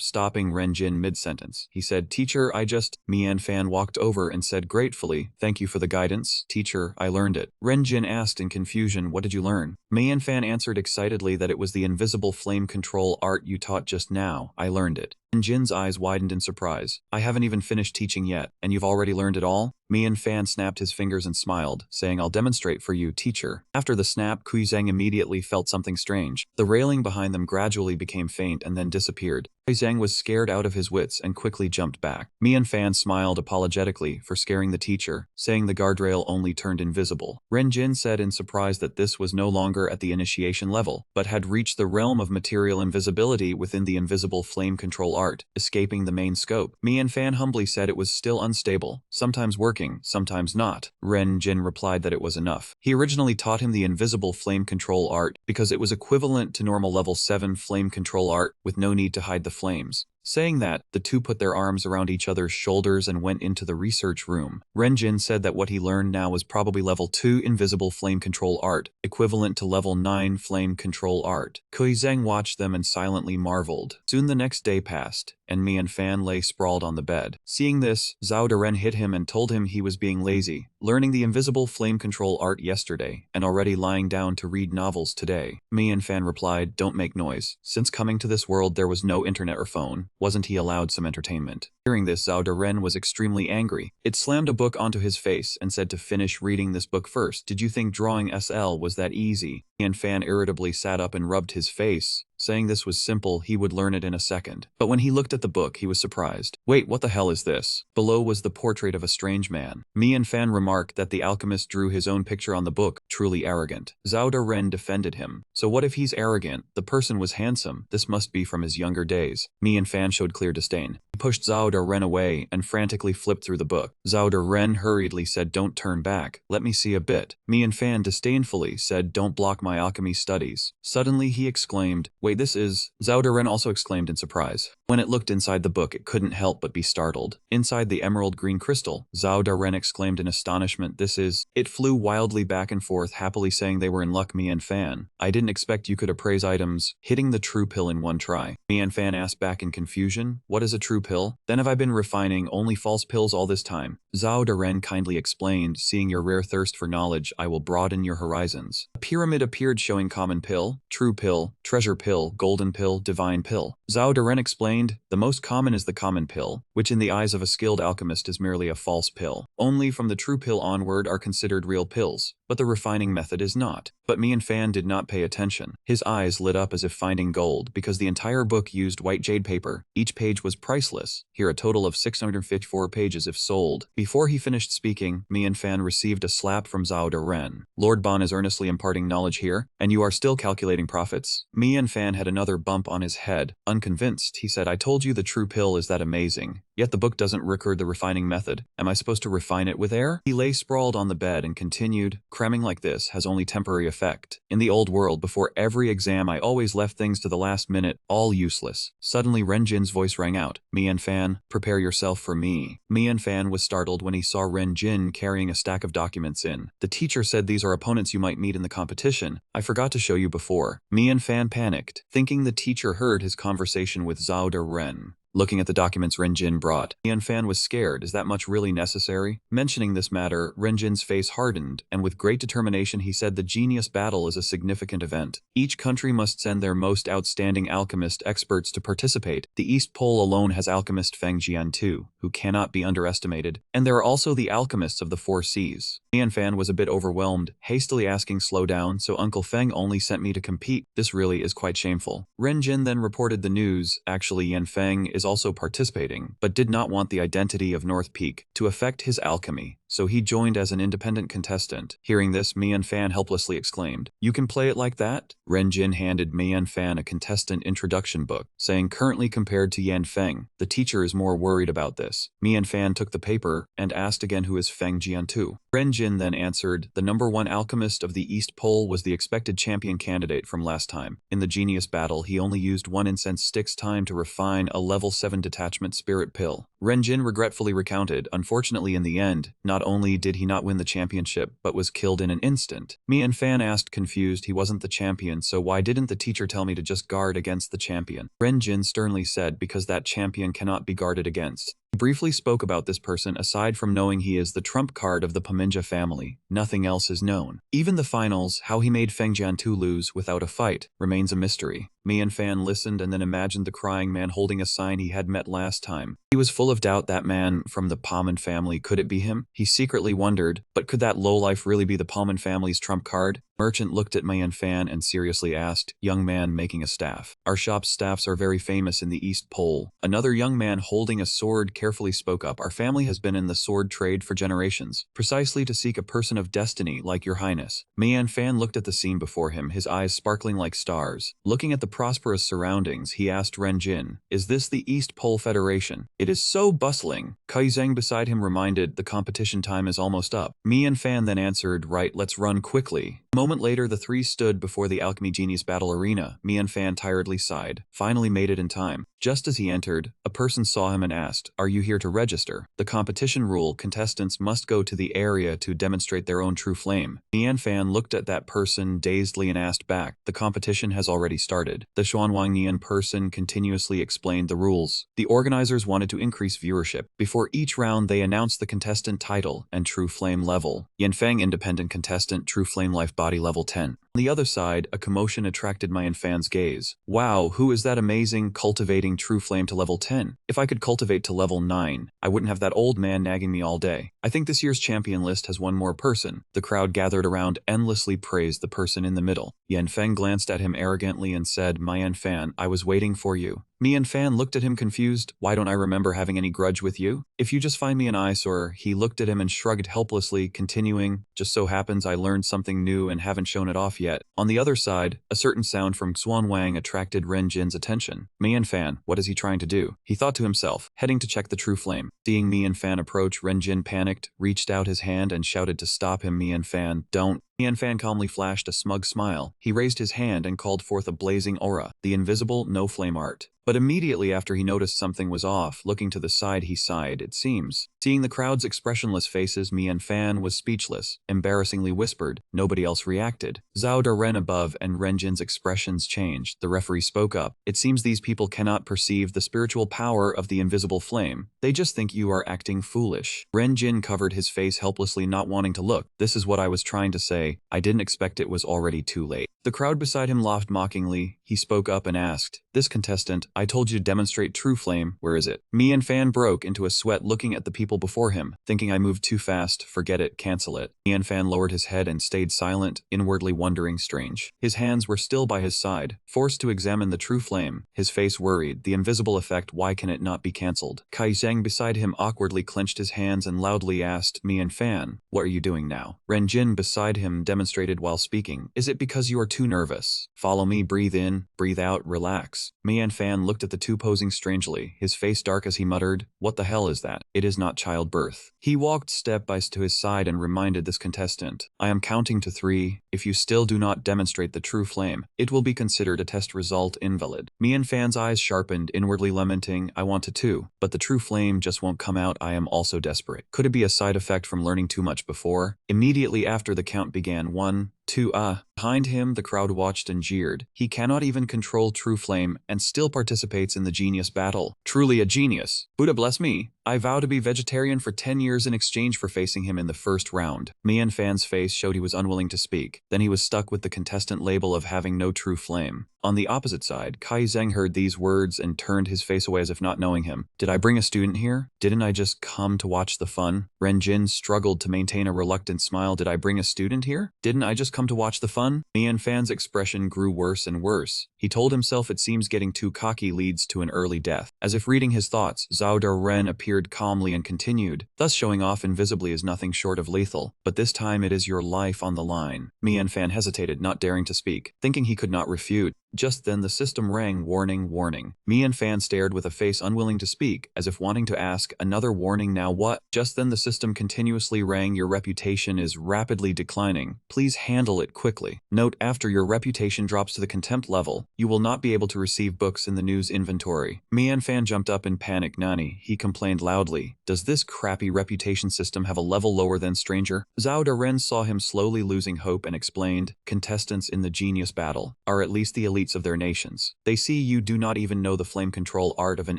stopping Renjin mid-sentence. He said, "Teacher, Manfan walked over and said gratefully, "Thank you for the guidance, teacher, I learned it." Renjin asked in confusion, "What did you learn?" Manfan answered excitedly that it was the invisible flame control art you taught just now. I learned it. Renjin's eyes widened in surprise. I haven't even finished teaching yet, and you've already learned it all? Manfan snapped his fingers and smiled, saying, I'll demonstrate for you, teacher. After the snap, Kui Zheng immediately felt something strange. The railing behind them gradually became faint and then disappeared. Kui Zheng was scared out of his wits and quickly jumped back. Manfan smiled apologetically for scaring the teacher, saying the guardrail only turned invisible. Renjin said in surprise that this was no longer at the initiation level, but had reached the realm of material invisibility within the invisible flame control art, escaping the main scope. Manfan humbly said it was still unstable, sometimes working, sometimes not. Renjin replied that it was enough. He originally taught him the invisible flame control art because it was equivalent to normal level 7 flame control art with no need to hide the flames. Saying that, the two put their arms around each other's shoulders and went into the research room. Renjin said that what he learned now was probably level 2 invisible flame control art, equivalent to level 9 flame control art. Kui Zheng watched them and silently marveled. Soon the next day passed, and Manfan lay sprawled on the bed. Seeing this, Zhao Deren hit him and told him he was being lazy, learning the invisible flame control art yesterday, and already lying down to read novels today. Manfan replied, don't make noise. Since coming to this world there was no internet or phone, wasn't he allowed some entertainment? Hearing this, Zhao Deren was extremely angry. It slammed a book onto his face and said to finish reading this book first. Did you think drawing SL was that easy? Manfan irritably sat up and rubbed his face, saying this was simple, he would learn it in a second. But when he looked at the book, he was surprised. Wait, what the hell is this? Below was the portrait of a strange man. Manfan remarked that the alchemist drew his own picture on the book, truly arrogant. Zhao Deren defended him. So what if he's arrogant? The person was handsome. This must be from his younger days. Manfan showed clear disdain. He pushed Zhao Deren away and frantically flipped through the book. Zhao Deren hurriedly said, don't turn back. Let me see a bit. Manfan disdainfully said, don't block my alchemy studies. Suddenly he exclaimed, wait, this is... Zhao Deren also exclaimed in surprise. When it looked inside the book, it couldn't help but be startled. Inside the emerald green crystal, Zhao Deren exclaimed in astonishment, this is... It flew wildly back and forth, happily saying they were in luck. Manfan, I didn't expect you could appraise items, hitting the true pill in one try. Manfan asked back in confusion, what is a true pill? pill? Then have I been refining only false pills all this time? Zhao Daren kindly explained, seeing your rare thirst for knowledge, I will broaden your horizons. A pyramid appeared showing common pill, true pill, treasure pill, golden pill, divine pill. Zhao Daren explained, the most common is the common pill, which in the eyes of a skilled alchemist is merely a false pill. Only from the true pill onward are considered real pills, but the refining method is not. But Mian Fan did not pay attention. His eyes lit up as if finding gold, because the entire book used white jade paper. Each page was priceless. Here a total of 654 pages if sold. Before he finished speaking, Mian Fan received a slap from Zhao Daren. Lord Bon is earnestly imparting knowledge here, and you are still calculating profits? Mian Fan had another bump on his head. Unconvinced, he said, I told you the true pill is that amazing. Yet the book doesn't record the refining method. Am I supposed to refine it with air? He lay sprawled on the bed and continued, cramming like this has only temporary effect. In the old world, before every exam I always left things to the last minute, all useless. Suddenly Ren Jin's voice rang out. Mian Fan, prepare yourself for me. Mian Fan was startled when he saw Ren Jin carrying a stack of documents in. The teacher said these are opponents you might meet in the competition. I forgot to show you before. Mian Fan panicked, thinking the teacher heard his conversation with Zhao Daren. Looking at the documents Ren Jin brought, Mian Fan was scared. Is that much really necessary? Mentioning this matter, Ren Jin's face hardened, and with great determination he said the genius battle is a significant event. Each country must send their most outstanding alchemist experts to participate. The East Pole alone has alchemist Feng Jiantu, who cannot be underestimated, and there are also the alchemists of the Four Seas. Mian Fan was a bit overwhelmed, hastily asking slow down, so Uncle Feng only sent me to compete. This really is quite shameful. Ren Jin then reported the news. Actually, Yan Feng is also participating, but did not want the identity of North Peak to affect his alchemy, so he joined as an independent contestant. Hearing this, Mian Fan helplessly exclaimed, you can play it like that? Ren Jin handed Mian Fan a contestant introduction book, saying currently compared to Yan Feng, the teacher is more worried about this. Mian Fan took the paper and asked again who is Feng Jiantu. Ren Jin then answered, the #1 alchemist of the East Pole was the expected champion candidate from last time. In the genius battle, he only used 1 incense stick's time to refine a level 7 detachment spirit pill. Ren Jin regretfully recounted, unfortunately in the end, not only did he not win the championship, but was killed in an instant. Mian Fan asked confused, he wasn't the champion, so why didn't the teacher tell me to just guard against the champion? Ren Jin sternly said, because that champion cannot be guarded against. He briefly spoke about this person. Aside from knowing he is the trump card of the Paminja family, nothing else is known. Even the finals, how he made Feng Jiantu lose without a fight, remains a mystery. Mian Fan listened and then imagined the crying man holding a sign he had met last time. He was full of doubt. That man from the Palman family, could it be him? He secretly wondered, but could that lowlife really be the Palman family's trump card? Merchant looked at Mian Fan and seriously asked, young man making a staff. Our shop's staffs are very famous in the East Pole. Another young man holding a sword carefully spoke up. Our family has been in the sword trade for generations, precisely to seek a person of destiny like your highness. Mian Fan looked at the scene before him, his eyes sparkling like stars. Looking at the prosperous surroundings, he asked Ren Jin, is this the East Pole Federation? It is so bustling. Kai Zheng beside him reminded, the competition time is almost up. Mian Fan then answered, right, let's run quickly. A moment later, the three stood before the Alchemy Genius battle arena. Mian Fan tiredly sighed. Finally made it in time. Just as he entered, a person saw him and asked, are you here to register? The competition rule, contestants must go to the area to demonstrate their own true flame. Mian Fan looked at that person dazedly and asked back, the competition has already started. The Xuanwang person continuously explained the rules. The organizers wanted to increase viewership. Before each round, they announced the contestant title and true flame level. Yanfeng independent contestant, true flame life body level 10. On the other side, a commotion attracted Mian Fan's gaze. Wow, who is that amazing cultivating true flame to level 10? If I could cultivate to level 9, I wouldn't have that old man nagging me all day. I think this year's champion list has one more person. The crowd gathered around endlessly praised the person in the middle. Yan Feng glanced at him arrogantly and said, Mian Fan, I was waiting for you. Mian Fan looked at him confused. Why don't I remember having any grudge with you? If you just find me an eyesore. He looked at him and shrugged helplessly, continuing, just so happens I learned something new and haven't shown it off yet. On the other side, a certain sound from Xuanwang attracted Ren Jin's attention. Mian Fan, what is he trying to do? He thought to himself, heading to check the true flame. Seeing Mian Fan approach, Ren Jin panicked, reached out his hand and shouted to stop him. Mian Fan, don't. Mian Fan calmly flashed a smug smile. He raised his hand and called forth a blazing aura, the invisible no-flame art. But immediately after he noticed something was off, looking to the side he sighed, it seems. Seeing the crowd's expressionless faces, Mian Fan was speechless, embarrassingly whispered. Nobody else reacted. Zhao Ren above and Renjin's expressions changed. The referee spoke up. It seems these people cannot perceive the spiritual power of the invisible flame. They just think you are acting foolish. Renjin covered his face helplessly, not wanting to look. This is what I was trying to say. I didn't expect it was already too late. The crowd beside him laughed mockingly. He spoke up and asked, "This contestant, I told you to demonstrate true flame, where is it?" Mian Fan broke into a sweat looking at the people before him, thinking I moved too fast, forget it, cancel it. Mian Fan lowered his head and stayed silent, inwardly wondering strange. His hands were still by his side, forced to examine the true flame. His face worried, the invisible effect, why can it not be cancelled? Kai Zhang beside him awkwardly clenched his hands and loudly asked, Mian Fan, what are you doing now? Ren Jin beside him demonstrated while speaking, is it because you are too nervous? Follow me, breathe in, breathe out, relax. Mian Fan looked at the two posing strangely, his face dark as he muttered, what the hell is that? It is not childbirth. He walked step by step to his side and reminded this contestant, I am counting to 3. If you still do not demonstrate the true flame, it will be considered a test result invalid. Mian Fan's eyes sharpened, inwardly lamenting, I want to too, but the true flame just won't come out. I am also desperate. Could it be a side effect from learning too much before? Immediately after the count began, 1, 2, Behind him, the crowd watched and jeered. He cannot even control true flame and still participates in the genius battle. Truly a genius. Buddha bless me. I vow to be vegetarian for 10 years in exchange for facing him in the first round. Mian Fan's face showed he was unwilling to speak. Then he was stuck with the contestant label of having no true flame. On the opposite side, Kai Zheng heard these words and turned his face away as if not knowing him. Did I bring a student here? Didn't I just come to watch the fun? Ren Jin struggled to maintain a reluctant smile. Did I bring a student here? Didn't I just come to watch the fun? Mian Fan's expression grew worse and worse. He told himself it seems getting too cocky leads to an early death. As if reading his thoughts, Zhao Ren appeared calmly and continued, thus showing off invisibly is nothing short of lethal, but this time it is your life on the line. Mian Fan hesitated, not daring to speak, thinking he could not refute. Just then the system rang, warning, warning. Mian Fan stared with a face unwilling to speak, as if wanting to ask, another warning now what? Just then the system continuously rang, your reputation is rapidly declining. Please handle it quickly. Note, after your reputation drops to the contempt level, you will not be able to receive books in the news inventory. Mian Fan jumped up in panic. Nani, he complained loudly. Does this crappy reputation system have a level lower than stranger? Zhao Ren saw him slowly losing hope and explained, contestants in the genius battle are at least the elites of their nations. They see you do not even know the flame control art of an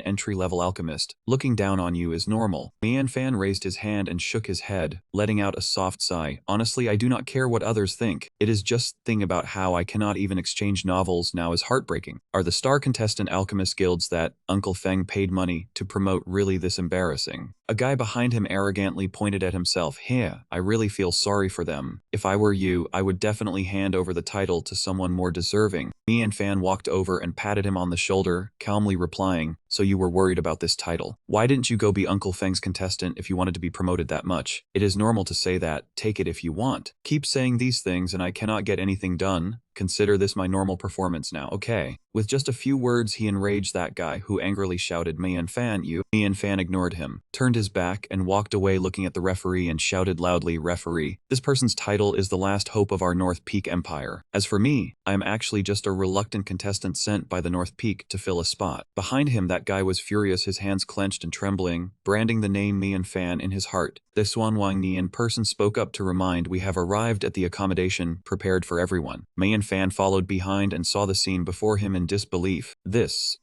entry-level alchemist. Looking down on you is normal. Mian Fan raised his hand and shook his head, letting out a soft sigh. Honestly, I do not care what others think. It is just thing about how I cannot even exchange novels now is heartbreaking. Are the star contestant alchemist guilds that Uncle Feng paid money to promote really this embarrassing? A guy behind him arrogantly pointed at himself. Here, I really feel sorry for them. If I were you, I would definitely hand over the title to someone more deserving. Mian Fan walked over and patted him on the shoulder, calmly replying, so you were worried about this title. Why didn't you go be Uncle Feng's contestant if you wanted to be promoted that much? It is normal to say that, take it if you want. Keep saying these things and I cannot get anything done. Consider this my normal performance now, okay? With just a few words he enraged that guy who angrily shouted, Mian Fan, you. Mian Fan ignored him, turned his back and walked away looking at the referee and shouted loudly, referee, this person's title is the last hope of our North Peak Empire. As for me, I am actually just a reluctant contestant sent by the North Peak to fill a spot. Behind him that guy was furious, his hands clenched and trembling, branding the name Mian Fan in his heart. The Xuan Wang Ni in person spoke up to remind, we have arrived at the accommodation prepared for everyone. Mian Fan followed behind and saw the scene before him in disbelief.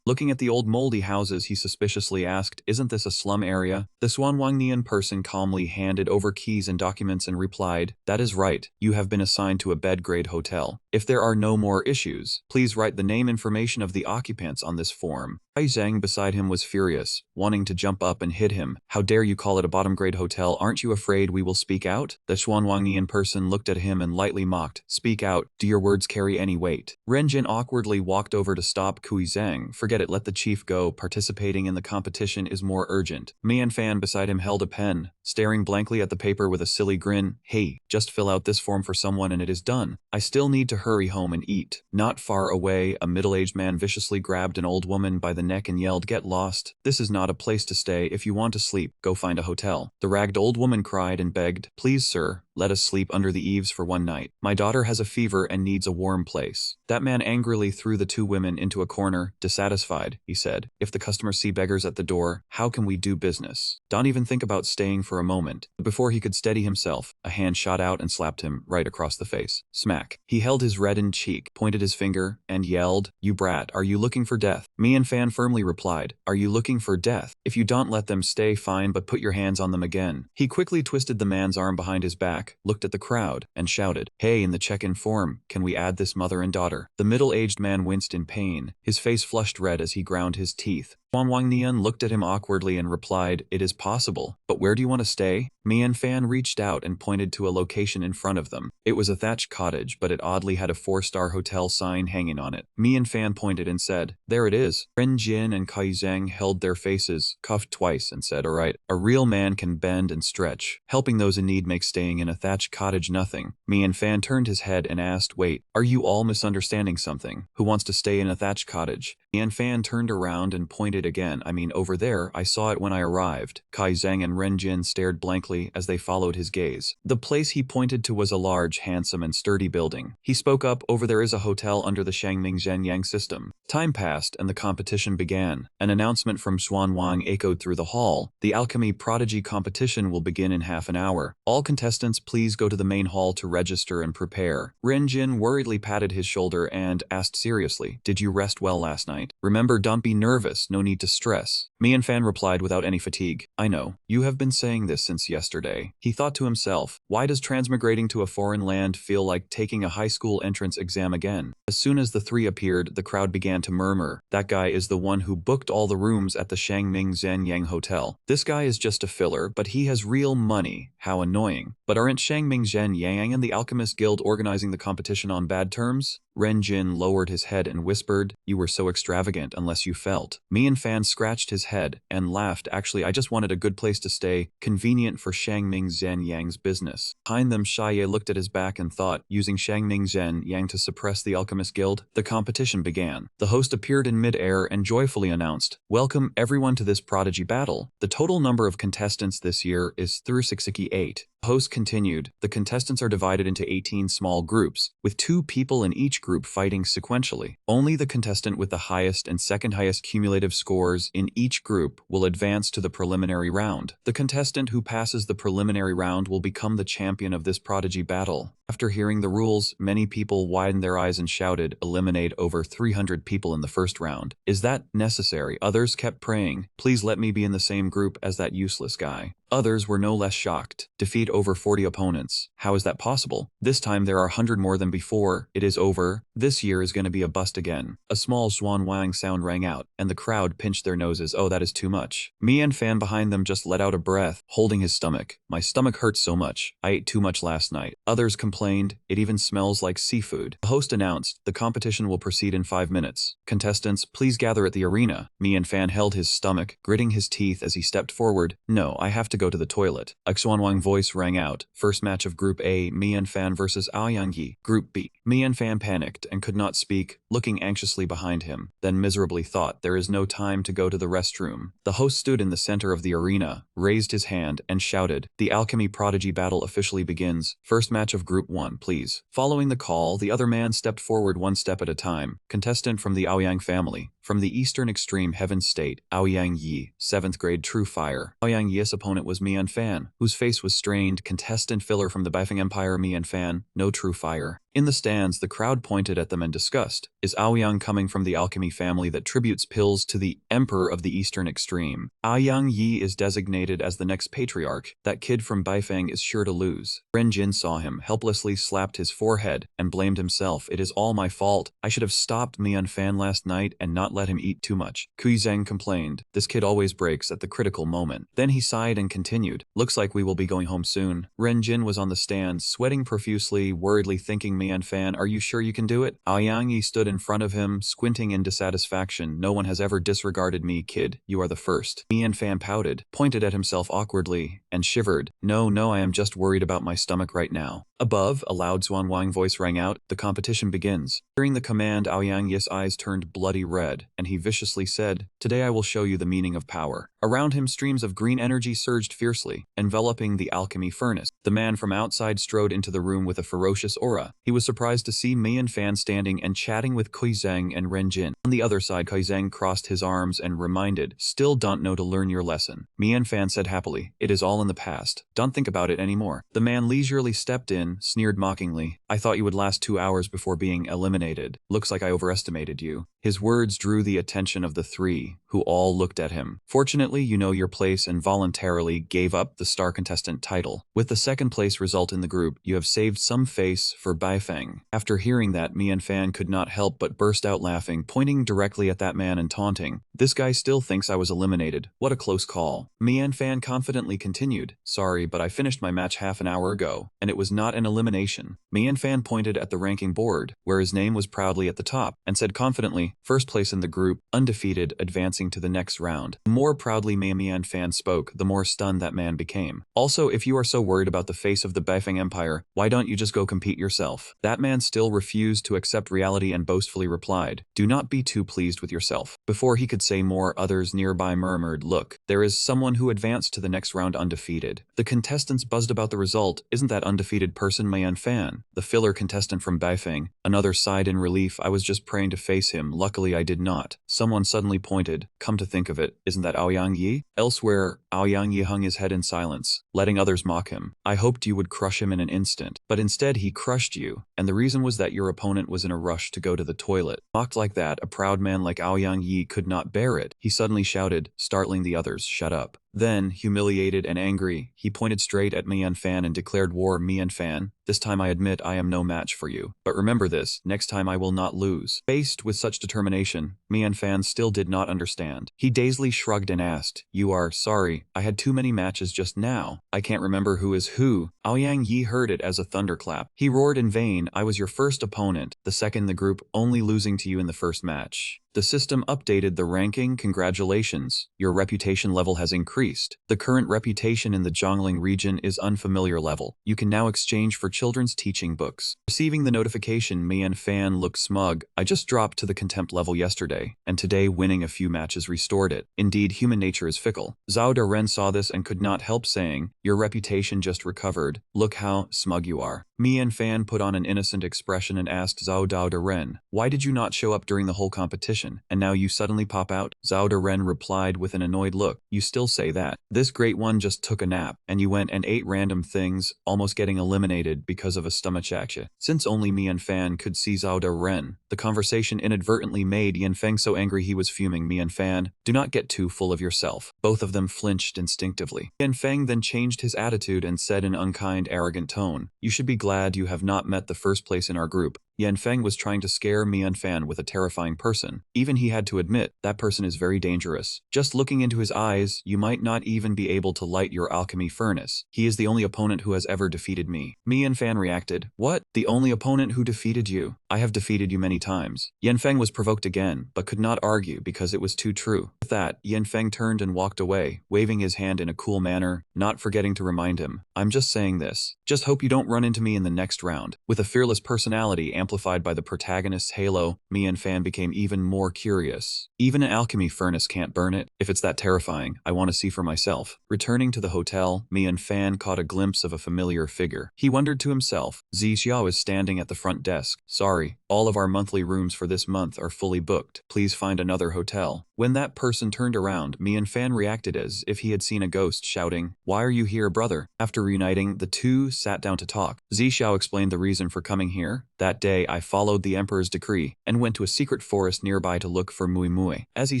Looking at the old moldy houses, he suspiciously asked, isn't this a slum area? The Xuan Wang Ni in person calmly handed over keys and documents and replied, that is right, you have been assigned to a bed-grade hotel. If there are no more issues, please write the name information of the occupants on this form. Kai Zhang beside him was furious, wanting to jump up and hit him. How dare you call it a bottom-grade hotel? Aren't you afraid we will speak out? The Xuan Wangni in person looked at him and lightly mocked. Speak out. Do your words carry any weight? Ren Jin awkwardly walked over to stop Kui Zhang. Forget it, let the chief go. Participating in the competition is more urgent. Mian Fan beside him held a pen, staring blankly at the paper with a silly grin. Hey, just fill out this form for someone and it is done. I still need to hurry home and eat. Not far away, a middle-aged man viciously grabbed an old woman by the neck and yelled, get lost. This is not a place to stay. If you want to sleep, go find a hotel. The ragged old woman cried and begged, please sir, Let us sleep under the eaves for one night. My daughter has a fever and needs a warm place. That man angrily threw the two women into a corner, dissatisfied, he said. If the customers see beggars at the door, how can we do business? Don't even think about staying for a moment. But before he could steady himself, a hand shot out and slapped him right across the face. Smack. He held his reddened cheek, pointed his finger, and yelled, "You brat, are you looking for death?" Mian Fan firmly replied, "Are you looking for death? If you don't let them stay, fine, but put your hands on them again." He quickly twisted the man's arm behind his back, looked at the crowd, and shouted, "Hey, in the check-in form, can we add this mother and daughter?" The middle-aged man winced in pain, his face flushed red as he ground his teeth. Wang Nian looked at him awkwardly and replied, "It is possible, but where do you want to stay?" Mian Fan reached out and pointed to a location in front of them. It was a thatched cottage, but it oddly had a 4-star hotel sign hanging on it. Mian Fan pointed and said, "There it is." Ren Jin and Kai Zhang held their faces, coughed twice, and said, "All right, a real man can bend and stretch. Helping those in need makes staying in a thatched cottage nothing." Mian Fan turned his head and asked, "Wait, are you all misunderstanding something? Who wants to stay in a thatched cottage?" Mian Fan turned around and pointed again. "I mean, over there, I saw it when I arrived." Kai Zhang and Ren Jin stared blankly as they followed his gaze. The place he pointed to was a large, handsome, and sturdy building. He spoke up, "Over there is a hotel under the Shangming Zhenyang system." Time passed and the competition began. An announcement from Xuan Wang echoed through the hall. "The Alchemy Prodigy competition will begin in half an hour. All contestants please go to the main hall to register and prepare." Ren Jin worriedly patted his shoulder and asked seriously, "Did you rest well last night? Remember, don't be nervous, no need to stress." Mian Fan replied without any fatigue, "I know. You have been saying this since yesterday." He thought to himself, why does transmigrating to a foreign land feel like taking a high school entrance exam again? As soon as the three appeared, the crowd began to murmur, "That guy is the one who booked all the rooms at the Shangming Zhenyang Hotel. This guy is just a filler, but he has real money. How annoying. But aren't Shangming Zhenyang and the Alchemist Guild organizing the competition on bad terms?" Ren Jin lowered his head and whispered, "You were so extravagant unless you felt." Mian Fan scratched his head and laughed. "Actually, I just wanted a good place to stay, convenient for Shangming Zhenyang's business." Behind them, Xia looked at his back and thought, using Shangming Zhenyang to suppress the Alchemist Guild. The competition began. The host appeared in mid-air and joyfully announced, "Welcome everyone to this prodigy battle. The total number of contestants this year is 368. The host continued, "The contestants are divided into 18 small groups, with 2 people in each group fighting sequentially. Only the contestant with the highest and second highest cumulative scores in each group will advance to the preliminary round. The contestant who passes the preliminary round will become the champion of this prodigy battle." After hearing the rules, many people widened their eyes and shouted, "Eliminate over 300 people in the first round. Is that necessary?" Others kept praying, "Please let me be in the same group as that useless guy." Others were no less shocked. Defeat over 40 opponents. How is that possible? This time there are 100 more than before. It is over. This year is going to be a bust again. A small Xuan Wang sound rang out, and the crowd pinched their noses. "Oh, that is too much." Mian Fan behind them just let out a breath, holding his stomach. "My stomach hurts so much. I ate too much last night." Others complained, "It even smells like seafood." The host announced, "The competition will proceed in 5 minutes. Contestants, please gather at the arena." Mian Fan held his stomach, gritting his teeth as he stepped forward. "No, I have to go to the toilet." A Xuanwang voice rang out. First match of Group A, Mian Fan versus Aoyang Yi. Group B. Mian Fan panicked and could not speak, looking anxiously behind him, then miserably thought, "There is no time to go to the restroom." The host stood in the center of the arena, raised his hand, and shouted, "The Alchemy Prodigy battle officially begins. First match of Group 1, please." Following the call, the other man stepped forward one step at a time. Contestant from the Aoyang family. From the eastern extreme Heaven State, Aoyang Yi, 7th grade True Fire. Aoyang Yi's opponent was Mian Fan, whose face was strained. Contestant filler from the Baifeng Empire, Mian Fan, no True Fire. In the stands, the crowd pointed at them and discussed, "Is Aoyang coming from the alchemy family that tributes pills to the Emperor of the Eastern Extreme? Aoyang Yi is designated as the next patriarch. That kid from Baifeng is sure to lose." Ren Jin saw him, helplessly slapped his forehead, and blamed himself. "It is all my fault. I should have stopped Mian Fan last night and not let him eat too much." Kui Zhang complained, "This kid always breaks at the critical moment." Then he sighed and continued, "Looks like we will be going home soon." Ren Jin was on the stand, sweating profusely, worriedly thinking, "Mian Fan, are you sure you can do it?" Aoyang Yi stood in front of him, squinting in dissatisfaction. "No one has ever disregarded me, kid. You are the first." Mian Fan pouted, pointed at himself awkwardly, and shivered. No, I am just worried about my stomach right now." Above, a loud Xuanwang voice rang out, "The competition begins." Hearing the command, Aoyang Yi's eyes turned bloody red, and he viciously said, "Today I will show you the meaning of power." Around him, streams of green energy surged fiercely, enveloping the alchemy furnace. The man from outside strode into the room with a ferocious aura. He was surprised to see Mian Fan standing and chatting with Kui Zhang and Ren Jin. On the other side, Kui Zhang crossed his arms and reminded, "Still don't know to learn your lesson." Mian Fan said happily, "It is all in the past. Don't think about it anymore." The man leisurely stepped in, sneered mockingly, "I thought you would last 2 hours before being eliminated. Looks like I overestimated you." His words drew the attention of the three, who all looked at him. "Fortunately, you know your place and voluntarily gave up the star contestant title. With the second place result in the group, you have saved some face for Baifeng." After hearing that, Mian Fan could not help but burst out laughing, pointing directly at that man and taunting, "This guy still thinks I was eliminated. What a close call." Mian Fan confidently continued, "Sorry, but I finished my match half an hour ago, and it was not an elimination." Mian Fan pointed at the ranking board, where his name was proudly at the top, and said confidently, "First place in the group, undefeated, advancing to the next round." The more proudly Mian Fan spoke, the more stunned that man became. "Also, if you are so worried about the face of the Baifeng Empire, why don't you just go compete yourself?" That man still refused to accept reality and boastfully replied, "Do not be too pleased with yourself." Before he could say more, others nearby murmured, "Look, there is someone who advanced to the next round undefeated." The contestants buzzed about the result. "Isn't that undefeated person Mian Fan?" The filler contestant from Baifeng. Another sighed in relief, "I was just praying to face him. Luckily I did not." Someone suddenly pointed, "Come to think of it, isn't that Aoyang Yi?" Elsewhere, Aoyang Yi hung his head in silence, letting others mock him. "I hoped you would crush him in an instant, but instead he crushed you, and the reason was that your opponent was in a rush to go to the toilet." Mocked like that, a proud man like Aoyang Yi could not bear it. He suddenly shouted, startling the others, "Shut up." Then, humiliated and angry, he pointed straight at Mian Fan and declared war. "Mian Fan, this time I admit I am no match for you. But remember this, next time I will not lose." Faced with such determination, Mian Fan still did not understand. He dazedly shrugged and asked, "You are sorry, I had too many matches just now. I can't remember who is who." Aoyang Yi heard it as a thunderclap. He roared in vain, "I was your first opponent, the second in the group, only losing to you in the first match. The system updated the ranking. Congratulations. Your reputation level has increased. The current reputation in the Zhongling region is unfamiliar level. You can now exchange for children's teaching books." Receiving the notification, Mian Fan looked smug. "I just dropped to the contempt level yesterday, and today winning a few matches restored it. Indeed, human nature is fickle." Zhao Daren saw this and could not help saying, "Your reputation just recovered. Look how smug you are." Mian Fan put on an innocent expression and asked Zhao Daren, "Why did you not show up during the whole competition? And now you suddenly pop out?" Zhao Daren replied with an annoyed look, "You still say that. This great one just took a nap, and you went and ate random things, almost getting eliminated because of a stomachache." Since only Mian Fan could see Zhao Daren, the conversation inadvertently made Yanfeng so angry he was fuming. "Mian Fan, do not get too full of yourself." Both of them flinched instinctively. Yanfeng then changed his attitude and said in unkind, arrogant tone, "You should be glad you have not met the first place in our group." Yanfeng was trying to scare Mian Fan with a terrifying person. Even he had to admit, that person is very dangerous. Just looking into his eyes, you might not even be able to light your alchemy furnace. He is the only opponent who has ever defeated me. Mian Fan reacted, "What? The only opponent who defeated you? I have defeated you many times." Yanfeng was provoked again, but could not argue because it was too true. With that, Yanfeng turned and walked away, waving his hand in a cool manner, not forgetting to remind him, "I'm just saying this. Just hope you don't run into me in the next round." With a fearless personality amplified by the protagonist's halo, Mian Fan became even more curious. "Even an alchemy furnace can't burn it. If it's that terrifying, I want to see for myself." Returning to the hotel, Mian Fan caught a glimpse of a familiar figure. He wondered to himself, Zi Xiao is standing at the front desk. "Sorry, all of our monthly rooms for this month are fully booked. Please find another hotel." When that person turned around, Mian Fan reacted as if he had seen a ghost, shouting, "Why are you here, brother?" After reuniting, the two sat down to talk. Zi Xiao explained the reason for coming here. "That day, I followed the emperor's decree and went to a secret forest nearby to look for Mui Mui." As he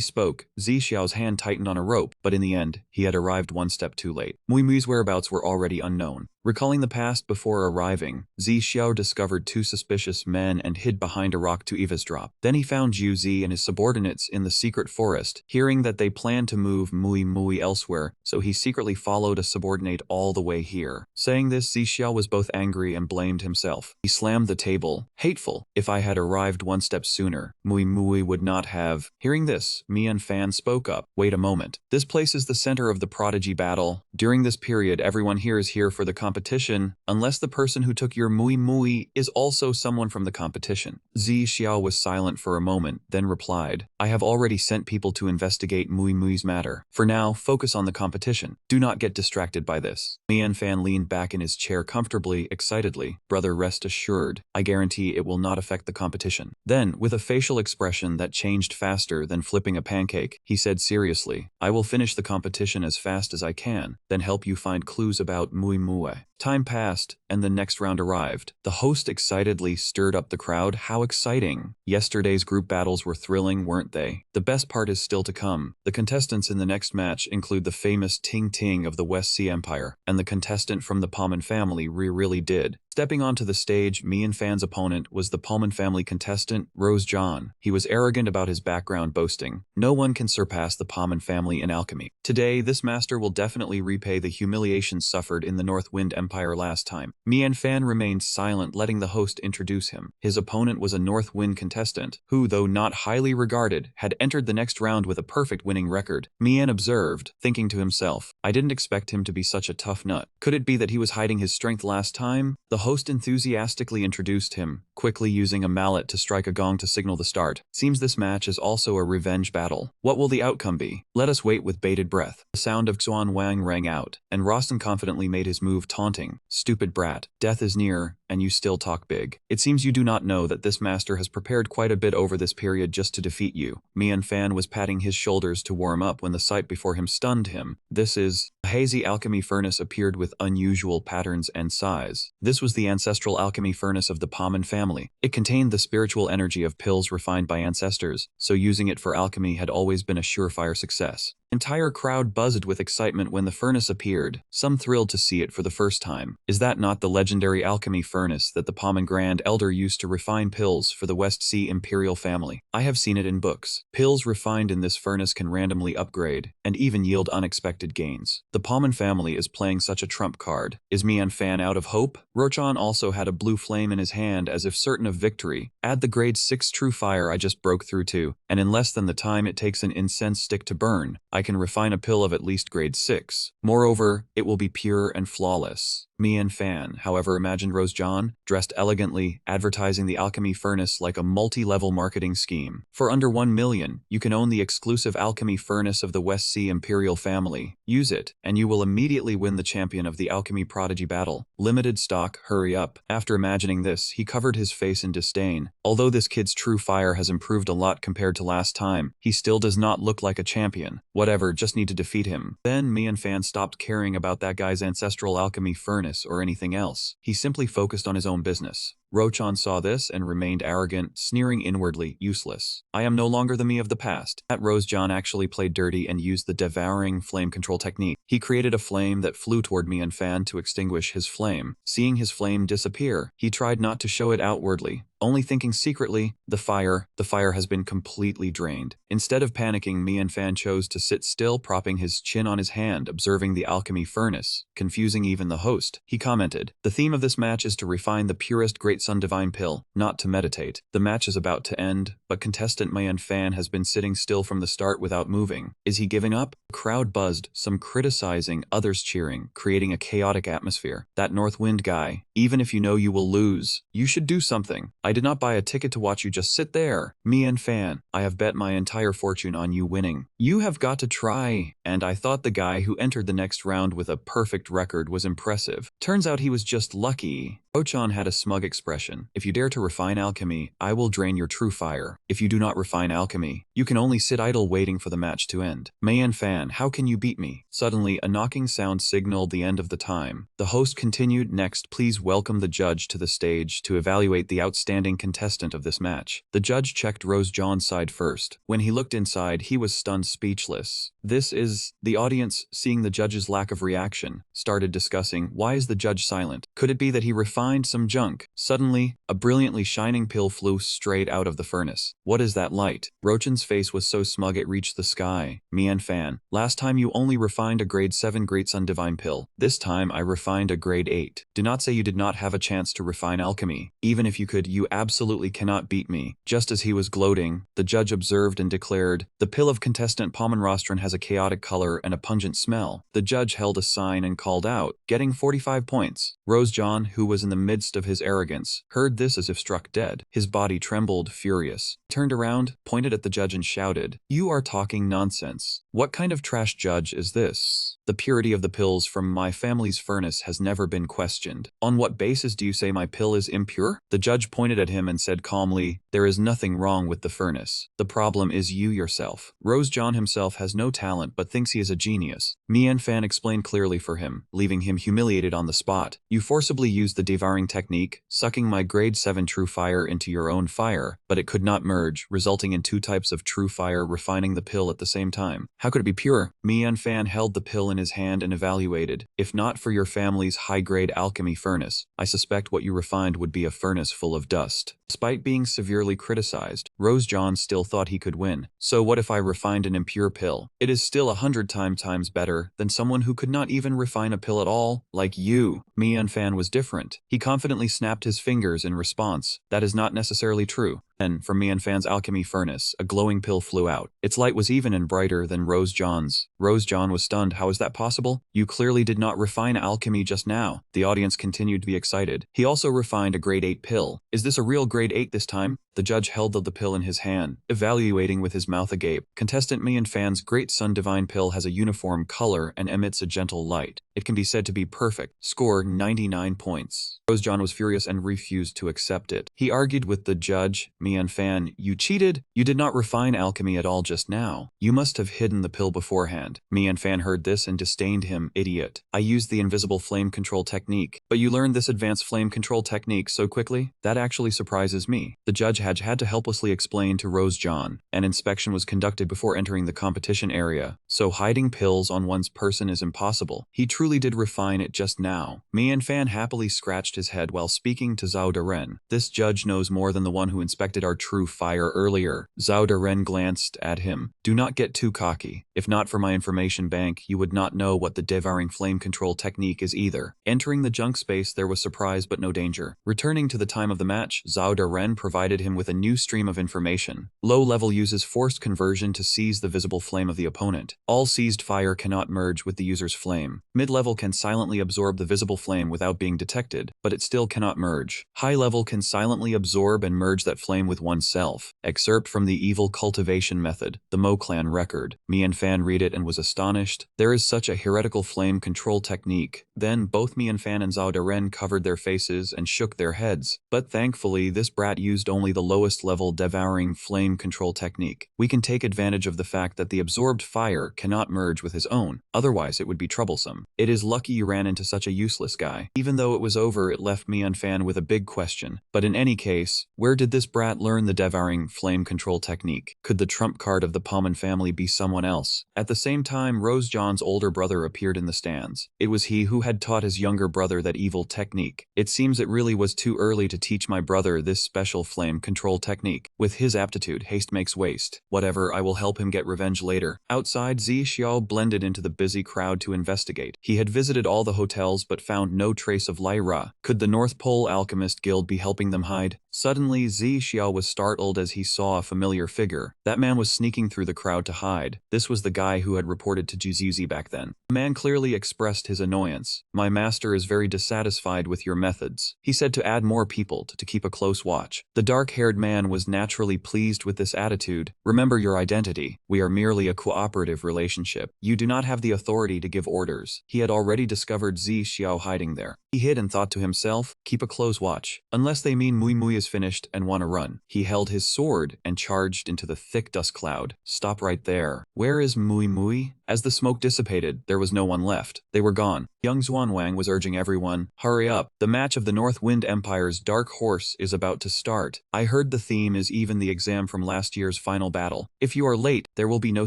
spoke, Zi Xiao's hand tightened on a rope, but in the end, he had arrived one step too late. Mui Mui's whereabouts were already unknown. Recalling the past before arriving, Zi Xiao discovered two suspicious men and hid behind a rock to eavesdrop. Then he found Zhu Zi and his subordinates in the secret forest, hearing that they planned to move Mui Mui elsewhere, so he secretly followed a subordinate all the way here. Saying this, Zi Xiao was both angry and blamed himself. He slammed the table. "Hateful! If I had arrived one step sooner, Mui Mui would not have." Hearing this, Mian Fan spoke up, "Wait a moment. This place is the center of the prodigy battle. During this period, everyone here is here for the competition competition unless the person who took your mui mui is also someone from the competition. Zi Xiao was silent for a moment, then replied, I have already sent people to investigate Mui Mui's matter. For now, focus on the competition. Do not get distracted by this. Mian Fan leaned back in his chair comfortably, excitedly. Brother, rest assured. I guarantee it will not affect the competition. Then, with a facial expression that changed faster than flipping a pancake, he said seriously, I will finish the competition as fast as I can, then help you find clues about Mui Mui. Time passed, and the next round arrived. The host excitedly stirred up the crowd. How exciting! Yesterday's group battles were thrilling, weren't they? The best part is still to come. The contestants in the next match include the famous Ting Ting of the West Sea Empire, and the contestant from the Palman family really did. Stepping onto the stage, Mian Fan's opponent was the Palman family contestant, Rose John. He was arrogant about his background, boasting, no one can surpass the Palman family in alchemy. Today, this master will definitely repay the humiliation suffered in the North Wind Empire last time. Mian Fan remained silent, letting the host introduce him. His opponent was a North Wind contestant, who, though not highly regarded, had entered the next round with a perfect winning record. Mian observed, thinking to himself, I didn't expect him to be such a tough nut. Could it be that he was hiding his strength last time? The host enthusiastically introduced him, quickly using a mallet to strike a gong to signal the start. Seems this match is also a revenge battle. What will the outcome be? Let us wait with bated breath. The sound of Xuan Wang rang out, and Roston confidently made his move, taunting, stupid brat, death is near, and you still talk big. It seems you do not know that this master has prepared quite a bit over this period just to defeat you. Mian Fan was patting his shoulders to warm up when the sight before him stunned him. This is... A hazy alchemy furnace appeared with unusual patterns and size. This was the ancestral alchemy furnace of the Palman family. It contained the spiritual energy of pills refined by ancestors, so using it for alchemy had always been a surefire success. The entire crowd buzzed with excitement when the furnace appeared, some thrilled to see it for the first time. Is that not the legendary alchemy furnace that the Palman Grand Elder used to refine pills for the West Sea Imperial family? I have seen it in books. Pills refined in this furnace can randomly upgrade, and even yield unexpected gains. The Palman family is playing such a trump card. Is Mian Fan out of hope? Rochan also had a blue flame in his hand as if certain of victory. Add the grade 6 true fire I just broke through to, and in less than the time it takes an incense stick to burn, I can refine a pill of at least grade 6. Moreover, it will be pure and flawless. Mian Fan, however, imagined Rose John, dressed elegantly, advertising the alchemy furnace like a multi-level marketing scheme. For under 1 million, you can own the exclusive alchemy furnace of the West Sea Imperial family. Use it, and you will immediately win the champion of the alchemy prodigy battle. Limited stock, hurry up. After imagining this, he covered his face in disdain. Although this kid's true fire has improved a lot compared to last time, he still does not look like a champion. Whatever, just need to defeat him. Then Mian Fan stopped caring about that guy's ancestral alchemy furnace or anything else. He simply focused on his own business. Rochan saw this and remained arrogant, sneering inwardly, useless. I am no longer the me of the past. That Rose John actually played dirty and used the devouring flame control technique. He created a flame that flew toward Mian Fan to extinguish his flame. Seeing his flame disappear, he tried not to show it outwardly, only thinking secretly, the fire has been completely drained. Instead of panicking, Mian Fan chose to sit still, propping his chin on his hand, observing the alchemy furnace, confusing even the host. He commented, the theme of this match is to refine the purest Great Sun Divine Pill, not to meditate. The match is about to end, but contestant Mian Fan has been sitting still from the start without moving. Is he giving up? The crowd buzzed, some criticizing, others cheering, creating a chaotic atmosphere. That North Wind guy, even if you know you will lose, you should do something. I did not buy a ticket to watch you just sit there. Mian Fan, I have bet my entire fortune on you winning. You have got to try. And I thought the guy who entered the next round with a perfect record was impressive. Turns out he was just lucky. Rochan had a smug expression. If you dare to refine alchemy, I will drain your true fire. If you do not refine alchemy, you can only sit idle waiting for the match to end. Mian Fan, how can you beat me? Suddenly, a knocking sound signaled the end of the time. The host continued, next, please welcome the judge to the stage to evaluate the outstanding contestant of this match. The judge checked Rose John's side first. When he looked inside, he was stunned speechless. This is... The audience, seeing the judge's lack of reaction, started discussing, why is the judge silent? Could it be that he refined refined some junk. Suddenly, a brilliantly shining pill flew straight out of the furnace. What is that light? Rochan's face was so smug it reached the sky. Mian Fan, last time you only refined a grade 7 Great Sun Divine pill. This time I refined a grade 8. Do not say you did not have a chance to refine alchemy. Even if you could, you absolutely cannot beat me. Just as he was gloating, the judge observed and declared, the pill of contestant Pomenrostron has a chaotic color and a pungent smell. The judge held a sign and called out, getting 45 points. Rose John, who was in the midst of his arrogance, heard this as if struck dead. His body trembled, furious. He turned around, pointed at the judge and shouted, "You are talking nonsense. What kind of trash judge is this? The purity of the pills from my family's furnace has never been questioned. On what basis do you say my pill is impure?" The judge pointed at him and said calmly, "There is nothing wrong with the furnace. The problem is you yourself." Rose John himself has no talent but thinks he is a genius. Mian Fan explained clearly for him, leaving him humiliated on the spot. "You forcibly used the devouring technique, sucking my grade 7 true fire into your own fire, but it could not merge, resulting in 2 types of true fire refining the pill at the same time. How could it be pure?" Mian Fan held the pill in his hand and evaluated. "If not for your family's high-grade alchemy furnace, I suspect what you refined would be a furnace full of dust." Despite being severely criticized, Rose John still thought he could win. "So what if I refined an impure pill? It is still 100 times better than someone who could not even refine a pill at all, like you." Mian Fan was different. He confidently snapped his fingers in response. "That is not necessarily true." Then, from Mian Fan's alchemy furnace, a glowing pill flew out. Its light was even and brighter than Rose John's. Rose John was stunned. "How is that possible? You clearly did not refine alchemy just now." The audience continued to be excited. "He also refined a grade 8 pill. Is this a real grade 8 this time?" The judge held the pill in his hand, evaluating with his mouth agape. "Contestant Mian Fan's Great Sun Divine pill has a uniform color and emits a gentle light. It can be said to be perfect. Score 99 points. Rose John was furious and refused to accept it. He argued with the judge. "Mian Fan, you cheated. You did not refine alchemy at all just now. You must have hidden the pill beforehand." Mian Fan heard this and disdained him. "Idiot. I used the invisible flame control technique." "But you learned this advanced flame control technique so quickly? That actually surprises me." The judge had to helplessly explain to Rose John. An inspection was conducted before entering the competition area, so hiding pills on one's person is impossible. He truly did refine it just now. Mian Fan happily scratched his head while speaking to Zhao Daren. "This judge knows more than the one who inspected our true fire earlier." Zhao Daren glanced at him. "Do not get too cocky. If not for my information bank, you would not know what the devouring flame control technique is either." Entering the junk space, there was surprise but no danger. Returning to the time of the match, Zhao Daren provided him with a new stream of information. Low level uses forced conversion to seize the visible flame of the opponent. All seized fire cannot merge with the user's flame. Mid-level can silently absorb the visible flame without being detected, but it still cannot merge. High level can silently absorb and merge that flame with oneself. Excerpt from the Evil Cultivation Method, the Mo Clan Record. Mian Fan read it and was astonished. There is such a heretical flame control technique. Then both Mian Fan and Zhao Daren covered their faces and shook their heads. But thankfully, this brat used only the lowest level devouring flame control technique. We can take advantage of the fact that the absorbed fire cannot merge with his own, otherwise it would be troublesome. It is lucky you ran into such a useless guy. Even though it was over, it left Mian Fan with a big question. But in any case, where did this brat learn the devouring flame control technique? Could the trump card of the Palmen family be someone else? At the same time, Rose John's older brother appeared in the stands. It was he who had taught his younger brother that evil technique. "It seems it really was too early to teach my brother this special flame control technique. With his aptitude, haste makes waste. Whatever, I will help him get revenge later." Outside, Zi Xiao blended into the busy crowd to investigate. He had visited all the hotels but found no trace of Lyra. Could the North Pole Alchemist Guild be helping them hide? Suddenly, Zi Xiao was startled as he saw a familiar figure. That man was sneaking through the crowd to hide. This was the guy who had reported to Jizuzi back then. The man clearly expressed his annoyance. "My master is very dissatisfied with your methods." He said to add more people to keep a close watch. The dark-haired man was naturally pleased with this attitude. "Remember your identity. We are merely a cooperative relationship. You do not have the authority to give orders." He had already discovered Zi Xiao hiding there. He hid and thought to himself, "Keep a close watch. Unless they mean Mui Mui is finished and want to run." He held his sword and charged into the thick dust cloud. "Stop right there. Where is Mui Mui?" As the smoke dissipated, there was no one left. They were gone. Young Xuanwang was urging everyone, "Hurry up. The match of the North Wind Empire's Dark Horse is about to start. I heard the theme is even the exam from last year's final battle. If you are late, There will be no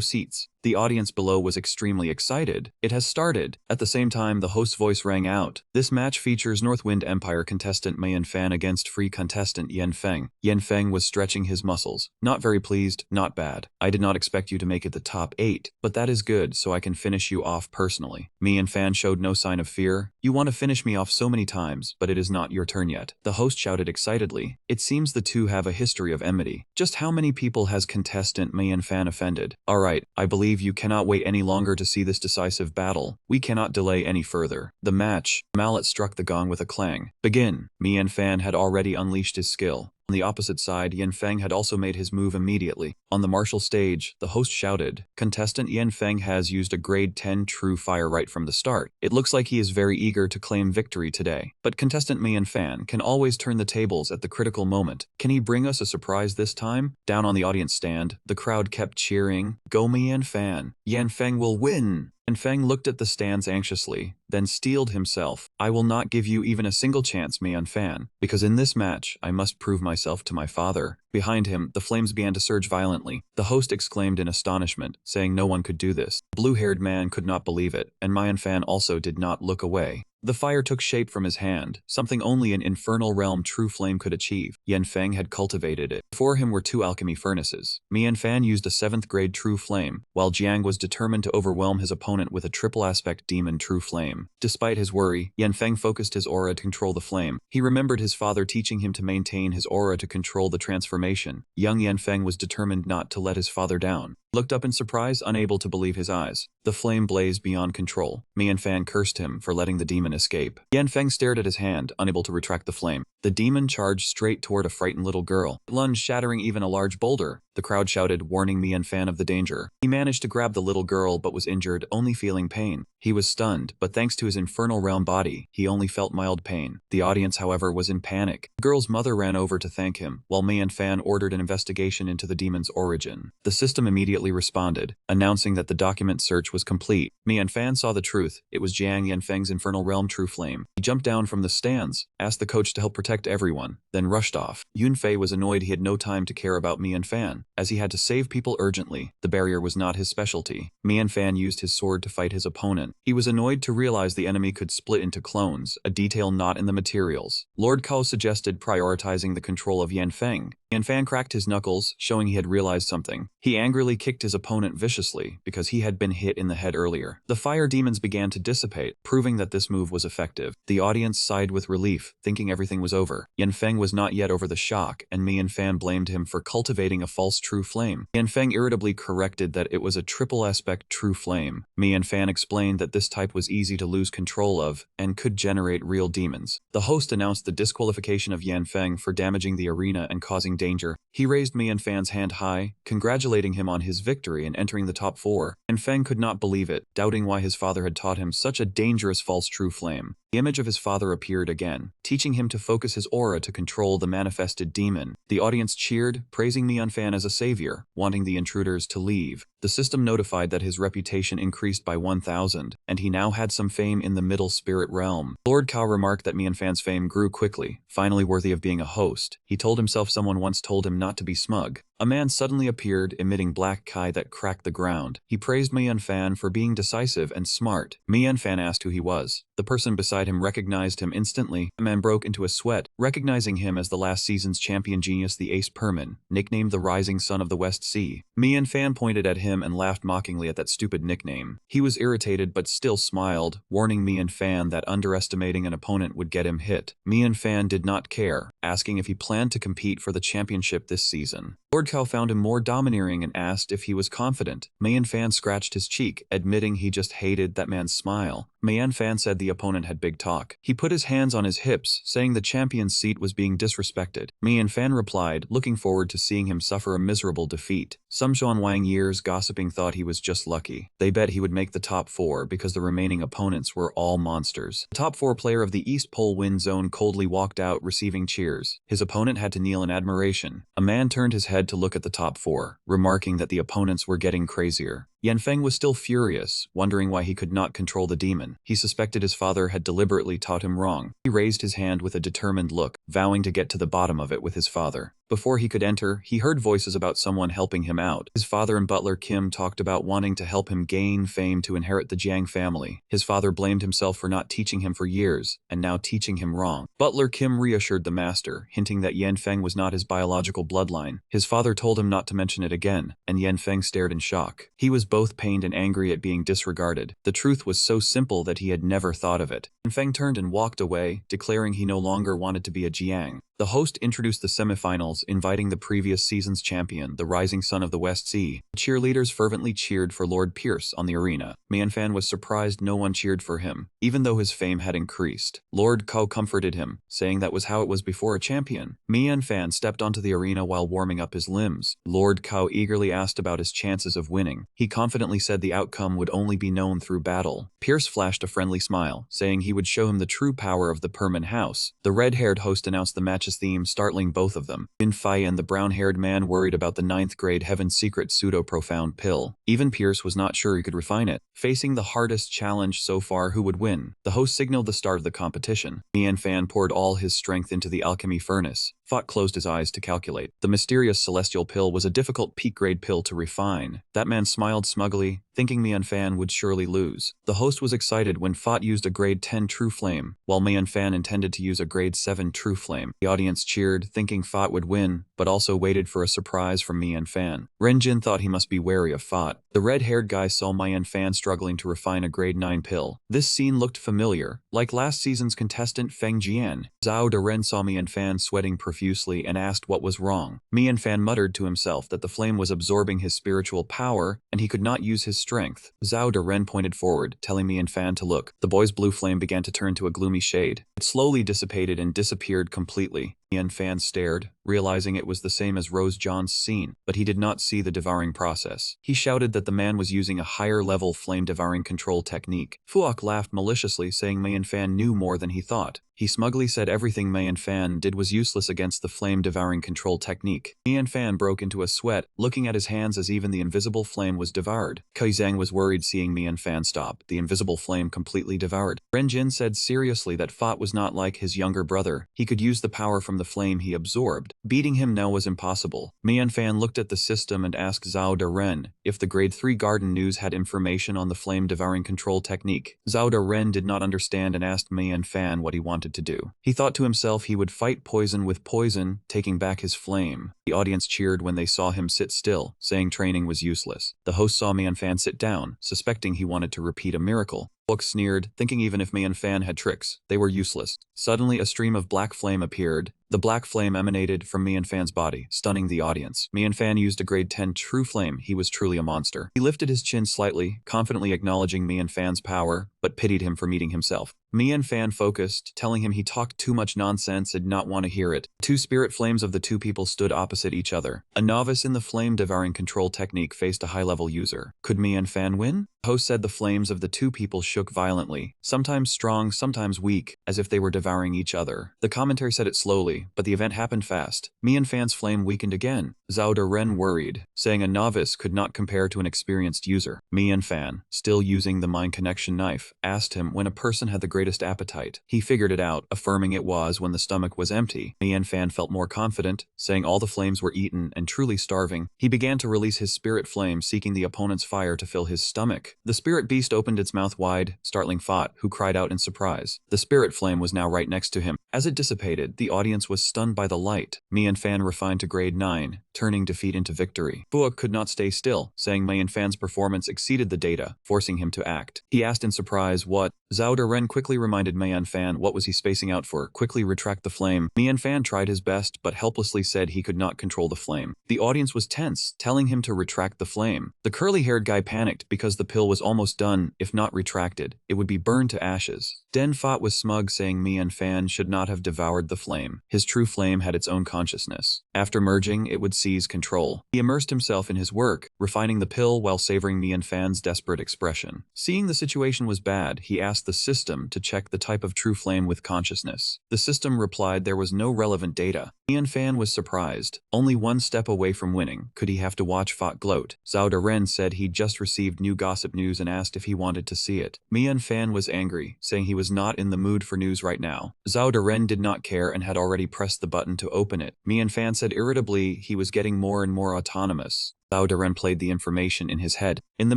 seats. The audience below was extremely excited. It has started. At the same time, the host's voice rang out. This match features Northwind Empire contestant Mei Yanfan against free contestant Yan Feng. Yan Feng was stretching his muscles. Not very pleased, not bad. I did not expect you to make it the top 8, but that is good, so I can finish you off personally. Mei Yanfan showed no sign of fear. You want to finish me off so many times, but it is not your turn yet. The host shouted excitedly. It seems the two have a history of enmity. Just how many people has contestant Mei Yanfan offended? Alright, I believe you cannot wait any longer to see this decisive battle. We cannot delay any further. The match. Mallet struck the gong with a clang. Begin. Mei Yanfan had already unleashed his skill. On the opposite side, Yan Feng had also made his move immediately. On the martial stage, the host shouted, "Contestant Yan Feng has used a grade 10 true fire right from the start. It looks like he is very eager to claim victory today. But contestant Mei Yanfan can always turn the tables at the critical moment. Can he bring us a surprise this time?" Down on the audience stand, the crowd kept cheering, "Go Mei Yanfan! Yan Feng will win!" Yan Feng looked at the stands anxiously, then steeled himself. "I will not give you even a single chance, Mei Yanfan, because in this match, I must prove myself to my father." Behind him, the flames began to surge violently. The host exclaimed in astonishment, saying no one could do this. The blue-haired man could not believe it, and Mei Yanfan also did not look away. The fire took shape from his hand, something only an infernal realm true flame could achieve. Yan Feng had cultivated it. Before him were 2 alchemy furnaces. Mei Yanfan used a 7th grade true flame, while Jiang was determined to overwhelm his opponent with a triple aspect demon true flame. Despite his worry, Yan Feng focused his aura to control the flame. He remembered his father teaching him to maintain his aura to control the transformation. Young Yan Feng was determined not to let his father down. Looked up in surprise, unable to believe his eyes. The flame blazed beyond control. Mei Yanfan cursed him for letting the demon escape. Yan Feng stared at his hand, unable to retract the flame. The demon charged straight toward a frightened little girl. It lunged, shattering even a large boulder. The crowd shouted, warning Mei Yanfan of the danger. He managed to grab the little girl but was injured, only feeling pain. He was stunned, but thanks to his infernal realm body, he only felt mild pain. The audience, however, was in panic. The girl's mother ran over to thank him, while Mei Yanfan ordered an investigation into the demon's origin. The system immediately responded, announcing that the document search was complete. Mei Yanfan saw the truth. It was Jiang Yanfeng's infernal realm true flame. He jumped down from the stands, asked the coach to help protect everyone, then rushed off. Yunfei was annoyed he had no time to care about Mei Yanfan, as he had to save people urgently. The barrier was not his specialty. Mei Yanfan used his sword to fight his opponent. He was annoyed to realize the enemy could split into clones, a detail not in the materials. Lord Kao suggested prioritizing the control of Yan Feng. Yan Fan cracked his knuckles, showing he had realized something. He angrily kicked his opponent viciously, because he had been hit in the head earlier. The fire demons began to dissipate, proving that this move was effective. The audience sighed with relief, thinking everything was over. Yan Feng was not yet over the shock, and Mei Yanfan blamed him for cultivating a false true flame. Yan Feng irritably corrected that it was a triple aspect true flame. Mei Yanfan explained that this type was easy to lose control of, and could generate real demons. The host announced the disqualification of Yan Feng for damaging the arena and causing danger. He raised Mei Yanfan's hand high, congratulating him on his victory and entering the top 4. Yan Feng could not believe it, doubting why his father had taught him such a dangerous false true flame. The image of his father appeared again, teaching him to focus his aura to control the manifested demon. The audience cheered, praising Mei Yanfan as a savior, wanting the intruders to leave. The system notified that his reputation increased by 1,000, and he now had some fame in the middle spirit realm. Lord Kao remarked that Mei Yanfan's fame grew quickly, finally worthy of being a host. He told himself someone once told him not to be smug. A man suddenly appeared, emitting black kai that cracked the ground. He praised Mei Yanfan for being decisive and smart. Mei Yanfan asked who he was. The person beside him recognized him instantly. The man broke into a sweat, recognizing him as the last season's champion genius, the Ace Perman, nicknamed the Rising Sun of the West Sea. Mei Yanfan pointed at him and laughed mockingly at that stupid nickname. He was irritated but still smiled, warning Mei Yanfan that underestimating an opponent would get him hit. Mei Yanfan did not care, asking if he planned to compete for the championship this season. Lord Kao found him more domineering and asked if he was confident. Mei Yanfan scratched his cheek, admitting he just hated that man's smile. Mei Yanfan said the opponent had big talk. He put his hands on his hips, saying the champion's seat was being disrespected. Mei Yanfan replied, looking forward to seeing him suffer a miserable defeat. Some Zhuanwang years gossiping thought he was just lucky. They bet he would make the top 4 because the remaining opponents were all monsters. The top 4 player of the East Pole Wind Zone coldly walked out, receiving cheers. His opponent had to kneel in admiration. A man turned his head to look at the top 4, remarking that the opponents were getting crazier. Yan Feng was still furious, wondering why he could not control the demon. He suspected his father had deliberately taught him wrong. He raised his hand with a determined look, vowing to get to the bottom of it with his father. Before he could enter, he heard voices about someone helping him out. His father and butler Kim talked about wanting to help him gain fame to inherit the Jiang family. His father blamed himself for not teaching him for years, and now teaching him wrong. Butler Kim reassured the master, hinting that Yan Feng was not his biological bloodline. His father told him not to mention it again, and Yan Feng stared in shock. He was both pained and angry at being disregarded. The truth was so simple that he had never thought of it. Yan Feng turned and walked away, declaring he no longer wanted to be a Jiang. The host introduced the semifinals, inviting the previous season's champion, the rising sun of the West Sea. The cheerleaders fervently cheered for Lord Pierce on the arena. Mian Fan was surprised no one cheered for him, even though his fame had increased. Lord Kao comforted him, saying that was how it was before a champion. Mian Fan stepped onto the arena while warming up his limbs. Lord Kao eagerly asked about his chances of winning. He confidently said the outcome would only be known through battle. Pierce flashed a friendly smile, saying he would show him the true power of the Perman House. The red-haired host announced the match's theme, startling both of them. Min Fai and the brown-haired man worried about the 9th grade Heaven's Secret pseudo-profound pill. Even Pierce was not sure he could refine it. Facing the hardest challenge so far, who would win? The host signaled the start of the competition. Mian Fan poured all his strength into the alchemy furnace. Fat closed his eyes to calculate. The mysterious celestial pill was a difficult peak-grade pill to refine. That man smiled smugly, thinking Mian Fan would surely lose. The host was excited when Fat used a grade 10 true flame, while Mian Fan intended to use a grade 7 true flame. The audience cheered, thinking Fat would win, but also waited for a surprise from Mian Fan. Renjin thought he must be wary of Fat. The red-haired guy saw Mian Fan struggling to refine a grade 9 pill. This scene looked familiar, like last season's contestant Feng Jian. Zhao Deren saw Mian Fan sweating profusely and asked what was wrong. Mian Fan muttered to himself that the flame was absorbing his spiritual power, and he could not use his strength. Zhao Deren pointed forward, telling Mian Fan to look. The boy's blue flame began to turn to a gloomy shade. It slowly dissipated and disappeared completely. Mian Fan stared, realizing it was the same as Rose John's scene, but he did not see the devouring process. He shouted that the man was using a higher-level flame-devouring control technique. Fuok laughed maliciously, saying Mian Fan knew more than he thought. He smugly said everything Mian Fan did was useless against the flame-devouring control technique. Mian Fan broke into a sweat, looking at his hands as even the invisible flame was devoured. Kai Zhang was worried seeing Mian Fan stop, the invisible flame completely devoured. Renjin said seriously that Fat was not like his younger brother. He could use the power from the flame he absorbed. Beating him now was impossible. Mian Fan looked at the system and asked Zhao Deren if the grade 3 Garden News had information on the flame-devouring control technique. Zhao Deren did not understand and asked Mian Fan what he wanted to do. He thought to himself he would fight poison with poison, taking back his flame. The audience cheered when they saw him sit still, saying training was useless. The host saw Mian Fan sit down, suspecting he wanted to repeat a miracle. Book sneered, thinking even if Mian Fan had tricks, they were useless. Suddenly a stream of black flame appeared. The black flame emanated from Mian Fan's body, stunning the audience. Mian Fan used a grade 10 true flame. He was truly a monster. He lifted his chin slightly, confidently acknowledging Mian Fan's power, but pitied him for meeting himself. Mian Fan focused, telling him he talked too much nonsense and did not want to hear it. Two spirit flames of the two people stood opposite each other. A novice in the flame-devouring control technique faced a high-level user. Could Mian Fan win? The host said the flames of the two people shook violently, sometimes strong, sometimes weak, as if they were devouring each other. The commentary said it slowly, but the event happened fast. Mian Fan's flame weakened again. Zhao Deren worried, saying a novice could not compare to an experienced user. Mian Fan, still using the mind connection knife, asked him when a person had the greatest appetite. He figured it out, affirming it was when the stomach was empty. Mian Fan felt more confident, saying all the flames were eaten and truly starving. He began to release his spirit flame, seeking the opponent's fire to fill his stomach. The spirit beast opened its mouth wide, startling Fat, who cried out in surprise. The spirit flame was now right next to him. As it dissipated, the audience was stunned by the light. Mian Fan refined to grade 9, turning defeat into victory. Fuok could not stay still, saying Mian Fan's performance exceeded the data, forcing him to act. He asked in surprise what. Zhao Deren quickly reminded Mian Fan what was he spacing out for. Quickly retract the flame. Mian Fan tried his best, but helplessly said he could not control the flame. The audience was tense, telling him to retract the flame. The curly-haired guy panicked because the pill was almost done. If not retracted, it would be burned to ashes. Den Fat was smug, saying Mian Fan should not have devoured the flame. His true flame had its own consciousness. After merging, it would seize control. He immersed himself in his work, refining the pill while savoring Mian Fan's desperate expression. Seeing the situation was bad, he asked asked the system to check the type of true flame with consciousness. The system replied there was no relevant data. Mian Fan was surprised. Only one step away from winning. Could he have to watch Fat gloat? Zhao Deren said he'd just received new gossip news and asked if he wanted to see it. Mian Fan was angry, saying he was not in the mood for news right now. Zhao Deren did not care and had already pressed the button to open it. Mian Fan said irritably he was getting more and more autonomous. Zhao Deren played the information in his head. In the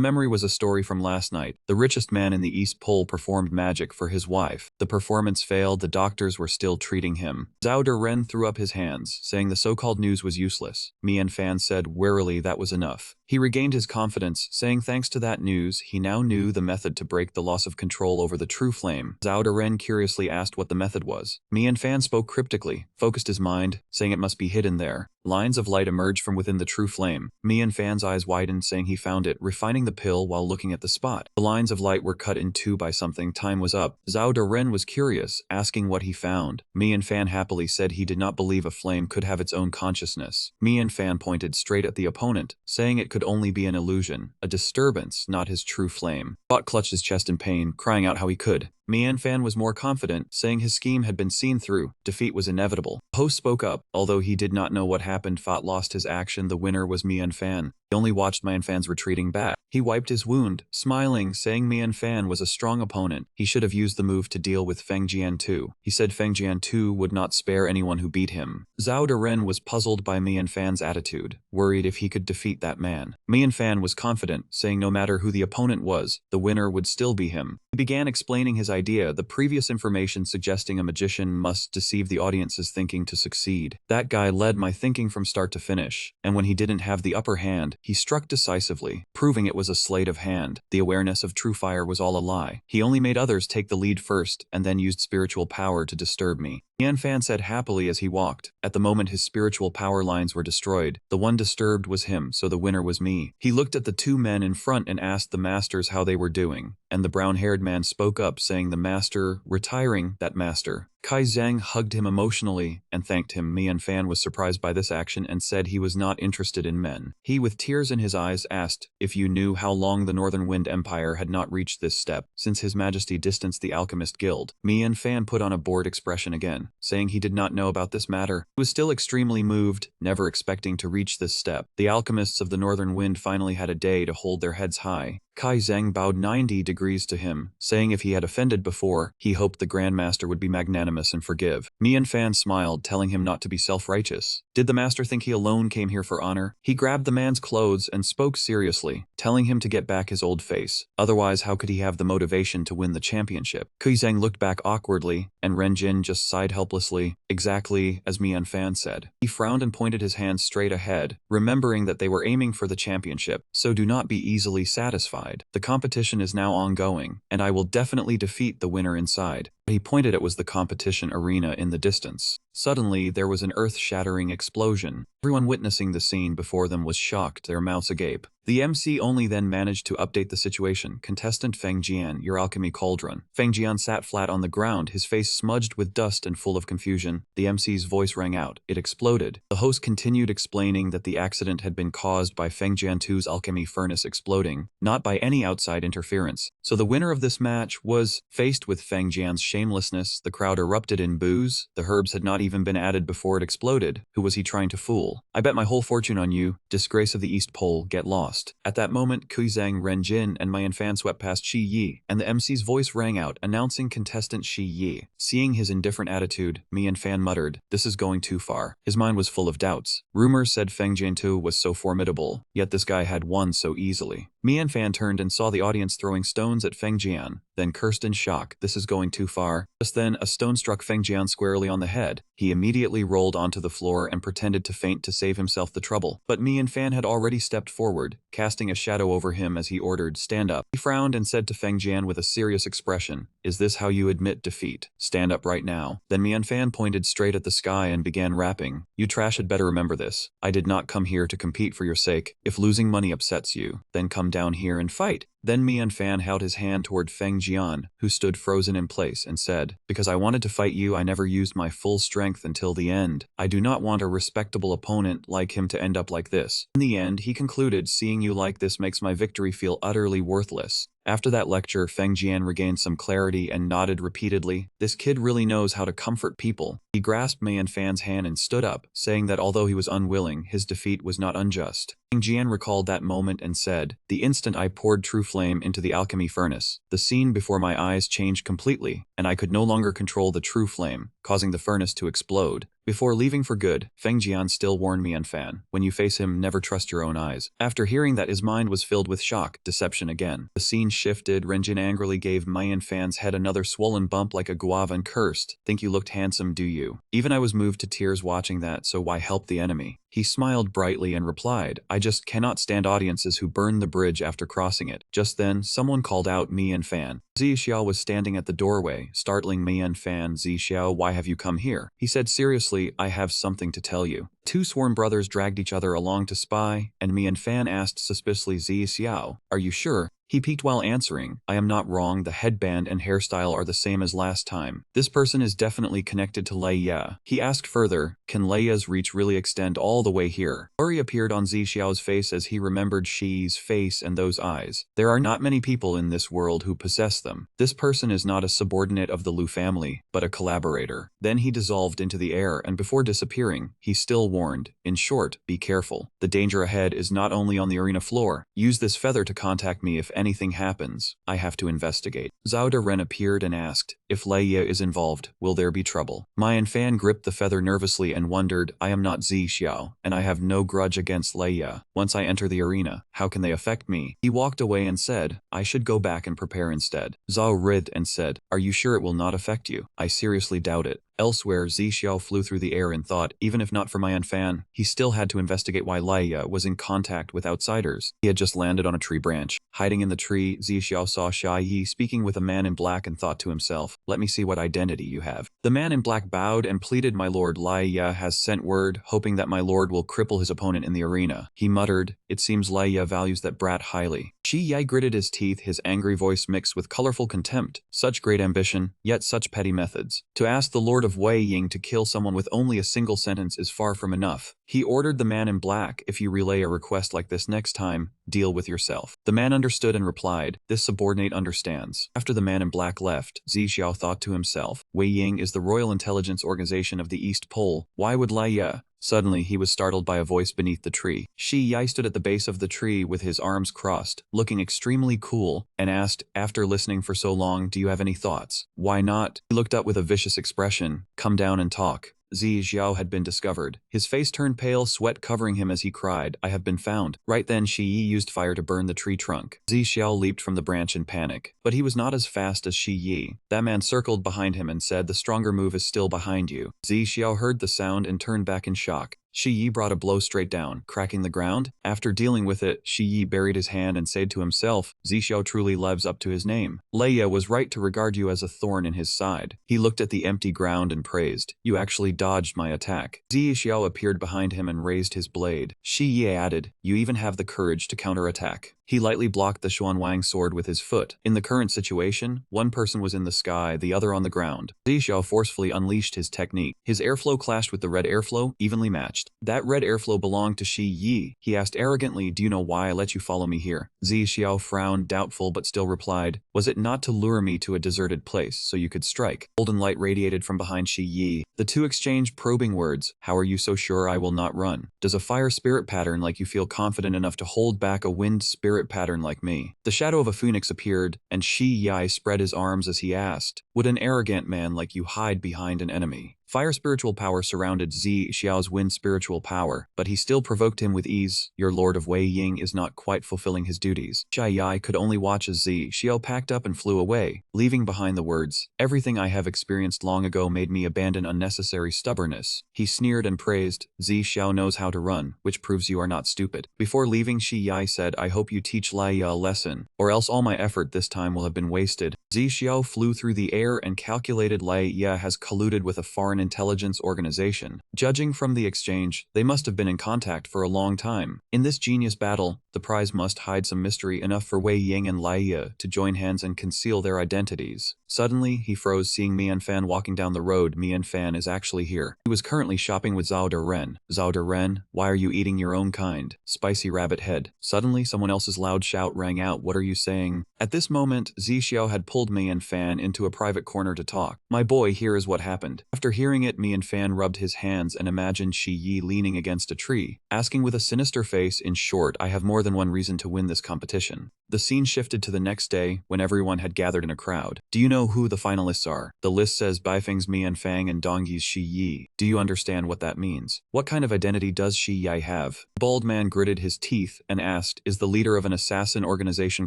memory was a story from last night. The richest man in the East Pole performed magic for his wife. The performance failed, the doctors were still treating him. Zhao Deren threw up his hands, saying the so-called news was useless. Mian Fan said wearily that was enough. He regained his confidence, saying thanks to that news, he now knew the method to break the loss of control over the true flame. Zhao Deren curiously asked what the method was. Mian Fan spoke cryptically, focused his mind, saying it must be hidden there. Lines of light emerged from within the true flame. Mian Fan's eyes widened, saying he found it, refining the pill while looking at the spot. The lines of light were cut in two by something. Time was up. Zhao Deren was curious, asking what he found. Mian Fan happily said he did not believe a flame could have its own consciousness. Mian Fan pointed straight at the opponent, saying it could only be an illusion, a disturbance, not his true flame. Bot clutched his chest in pain, crying out how he could. Mian Fan was more confident, saying his scheme had been seen through. Defeat was inevitable. The host spoke up. Although he did not know what happened, Fat lost his action. The winner was Mian Fan. He only watched Mian Fan's retreating back. He wiped his wound, smiling, saying Mian Fan was a strong opponent. He should have used the move to deal with Feng Jian too. He said Feng Jian too would not spare anyone who beat him. Zhao Deren was puzzled by Mian Fan's attitude, worried if he could defeat that man. Mian Fan was confident, saying no matter who the opponent was, the winner would still be him. He began explaining his idea, the previous information suggesting a magician must deceive the audience's thinking to succeed. That guy led my thinking from start to finish, and when he didn't have the upper hand, he struck decisively, proving it was a sleight of hand. The awareness of true fire was all a lie. He only made others take the lead first, and then used spiritual power to disturb me. Mian Fan said happily as he walked. At the moment his spiritual power lines were destroyed. The one disturbed was him, so the winner was me. He looked at the two men in front and asked the masters how they were doing, and the brown-haired man spoke up saying the master, retiring, that master. Kai Zhang hugged him emotionally and thanked him. Mian Fan was surprised by this action and said he was not interested in men. He, with tears in his eyes, asked if you knew how long the Northern Wind Empire had not reached this step, since His Majesty distanced the Alchemist Guild. Mian Fan put on a bored expression again, saying he did not know about this matter. He was still extremely moved, never expecting to reach this step. The alchemists of the Northern Wind finally had a day to hold their heads high. Kai Zhang bowed 90 degrees to him, saying if he had offended before, he hoped the Grandmaster would be magnanimous and forgive. Mian Fan smiled, telling him not to be self-righteous. Did the master think he alone came here for honor? He grabbed the man's clothes and spoke seriously, telling him to get back his old face. Otherwise, how could he have the motivation to win the championship? Kai Zhang looked back awkwardly, and Ren Jin just sighed helplessly, exactly as Mian Fan said. He frowned and pointed his hands straight ahead, remembering that they were aiming for the championship, so do not be easily satisfied. The competition is now ongoing, and I will definitely defeat the winner inside. He pointed it was the competition arena in the distance. Suddenly, there was an earth-shattering explosion. Everyone witnessing the scene before them was shocked, their mouths agape. The MC only then managed to update the situation. Contestant Feng Jian, your alchemy cauldron. Feng Jian sat flat on the ground, his face smudged with dust and full of confusion. The MC's voice rang out. It exploded. The host continued explaining that the accident had been caused by Feng Jian 2's alchemy furnace exploding, not by any outside interference. So the winner of this match was faced with Feng Jian's shamelessness. The crowd erupted in boos. The herbs had not even been added before it exploded. Who was he trying to fool? I bet my whole fortune on you. Disgrace of the East Pole, get lost. At that moment, Kui Zhang, Ren Jin, and Mian Fan swept past Shi Yi, and the MC's voice rang out, announcing contestant Shi Yi. Seeing his indifferent attitude, Mian Fan muttered, "This is going too far." His mind was full of doubts. Rumors said Feng Jiantu was so formidable, yet this guy had won so easily. Mian Fan turned and saw the audience throwing stones at Feng Jian, then cursed in shock, "This is going too far." Just then, a stone struck Feng Jian squarely on the head. He immediately rolled onto the floor and pretended to faint to save himself the trouble. But Mian Fan had already stepped forward, casting a shadow over him as he ordered, "Stand up." He frowned and said to Feng Jian with a serious expression, "Is this how you admit defeat? Stand up right now." Then Mian Fan pointed straight at the sky and began rapping, "You trash had better remember this. I did not come here to compete for your sake. If losing money upsets you, then come down here and fight." Then Mian Fan held his hand toward Feng Jian, who stood frozen in place, and said, "Because I wanted to fight you, I never used my full strength until the end. I do not want a respectable opponent like him to end up like this. In the end," he concluded, "seeing you like this makes my victory feel utterly worthless." After that lecture, Feng Jian regained some clarity and nodded repeatedly. This kid really knows how to comfort people. He grasped Mei and Fan's hand and stood up, saying that although he was unwilling, his defeat was not unjust. Feng Jian recalled that moment and said, "The instant I poured true flame into the alchemy furnace, the scene before my eyes changed completely, and I could no longer control the true flame, causing the furnace to explode." Before leaving for good, Feng Jian still warned me and Fan, "When you face him, never trust your own eyes." After hearing that, his mind was filled with shock, deception again. The scene shifted. Renjin angrily gave Mei and Fan's head another swollen bump like a guava and cursed, "Think you looked handsome, do you? Even I was moved to tears watching that, so why help the enemy?" He smiled brightly and replied, "I just cannot stand audiences who burn the bridge after crossing it." Just then, someone called out Mei and Fan. Zi Xiao was standing at the doorway, startling Mei and Fan. "Zi Xiao, why have you come here?" He said seriously, "I have something to tell you." Two sworn brothers dragged each other along to spy, and Mei and Fan asked suspiciously, "Zi Xiao, are you sure?" He peeked while answering, "I am not wrong, the headband and hairstyle are the same as last time. This person is definitely connected to Lei Ye." He asked further, "Can Lei Ye's reach really extend all the way here?" Worry appeared on Zi Xiao's face as he remembered Shi's face and those eyes. There are not many people in this world who possess them. This person is not a subordinate of the Lu family, but a collaborator. Then he dissolved into the air, and before disappearing, he still warned, "In short, be careful. The danger ahead is not only on the arena floor. Use this feather to contact me if anything happens. I have to investigate." Zhao De Ren appeared and asked, "If Lei Ye is involved, will there be trouble?" Mai and Fan gripped the feather nervously and wondered, "I am not Zi Xiao, and I have no grudge against Lei Ye. Once I enter the arena, how can they affect me?" He walked away and said, "I should go back and prepare instead." Zhao writhed and said, "Are you sure it will not affect you?" "I seriously doubt it." Elsewhere, Zi Xiao flew through the air and thought, even if not for Mai and Fan, he still had to investigate why Lei Ye was in contact with outsiders. He had just landed on a tree branch. Hiding in the tree, Zi Xiao saw Xia Yi speaking with a man in black and thought to himself, "Let me see what identity you have." The man in black bowed and pleaded, "My lord, Lei Ye has sent word, hoping that my lord will cripple his opponent in the arena." He muttered, "It seems Lei Ye values that brat highly." Shi Yi gritted his teeth, his angry voice mixed with colorful contempt. Such great ambition, yet such petty methods. To ask the lord of Wei Ying to kill someone with only a single sentence is far from enough. He ordered the man in black, "If you relay a request like this next time, deal with yourself." The man understood and replied, "This subordinate understands." After the man in black left, Zi Xiao thought to himself, Wei Ying is the Royal Intelligence Organization of the East Pole. Why would Lei Ye? Suddenly, he was startled by a voice beneath the tree. Shi Yi stood at the base of the tree with his arms crossed, looking extremely cool, and asked, "After listening for so long, do you have any thoughts?" "Why not?" He looked up with a vicious expression. "Come down and talk." Zi Xiao had been discovered. His face turned pale, sweat covering him as he cried, "I have been found." Right then, Shi Yi used fire to burn the tree trunk. Zi Xiao leaped from the branch in panic. But he was not as fast as Shi Yi. That man circled behind him and said, "The stronger move is still behind you." Zi Xiao heard the sound and turned back in shock. Shi Yi brought a blow straight down, cracking the ground. After dealing with it, Shi Yi buried his hand and said to himself, "Zi Xiao truly lives up to his name. Lei Ye was right to regard you as a thorn in his side." He looked at the empty ground and praised, "You actually dodged my attack." Zi Xiao appeared behind him and raised his blade. Shi Yi added, "You even have the courage to counterattack." He lightly blocked the Xuanwang sword with his foot. In the current situation, one person was in the sky, the other on the ground. Zi Xiao forcefully unleashed his technique. His airflow clashed with the red airflow, evenly matched. That red airflow belonged to Shi Yi. He asked arrogantly, "Do you know why I let you follow me here?" Zi Xiao frowned, doubtful but still replied, "Was it not to lure me to a deserted place so you could strike?" Golden light radiated from behind Shi Yi. The two exchanged probing words. "How are you so sure I will not run? Does a fire spirit pattern like you feel confident enough to hold back a wind spirit pattern like me?" The shadow of a phoenix appeared, and Shi Yi spread his arms as he asked, "Would an arrogant man like you hide behind an enemy?" Fire spiritual power surrounded Zi Xiao's wind spiritual power, but he still provoked him with ease. "Your lord of Wei Ying is not quite fulfilling his duties." Xia Yi could only watch as Zi Xiao packed up and flew away, leaving behind the words, "Everything I have experienced long ago made me abandon unnecessary stubbornness." He sneered and praised, "Zi Xiao knows how to run, which proves you are not stupid." Before leaving, Shi Yi said, "I hope you teach Lei Ye a lesson, or else all my effort this time will have been wasted." Zi Xiao flew through the air and calculated Lei Ye has colluded with a foreign intelligence organization. Judging from the exchange, they must have been in contact for a long time. In this genius battle, the prize must hide some mystery enough for Wei Ying and Lei Ye to join hands and conceal their identities. Suddenly, he froze seeing Mian Fan walking down the road. Mian Fan is actually here. He was currently shopping with Zhao De Ren. "Zhao De Ren, why are you eating your own kind?" "Spicy rabbit head." Suddenly, someone else's else's loud shout rang out, "What are you saying?" At this moment, Zixiao had pulled me and Fan into a private corner to talk. "My boy, here is what happened." After hearing it, me and Fan rubbed his hands and imagined Shi Yi leaning against a tree, asking with a sinister face, "In short, I have more than one reason to win this competition." The scene shifted to the next day, when everyone had gathered in a crowd. "Do you know who the finalists are?" The list says Baifeng's Mian Fang and Dongyi's Shi Yi. Do you understand what that means? What kind of identity does Shi Yi have? The bald man gritted his teeth and asked, "Is the leader of an assassin organization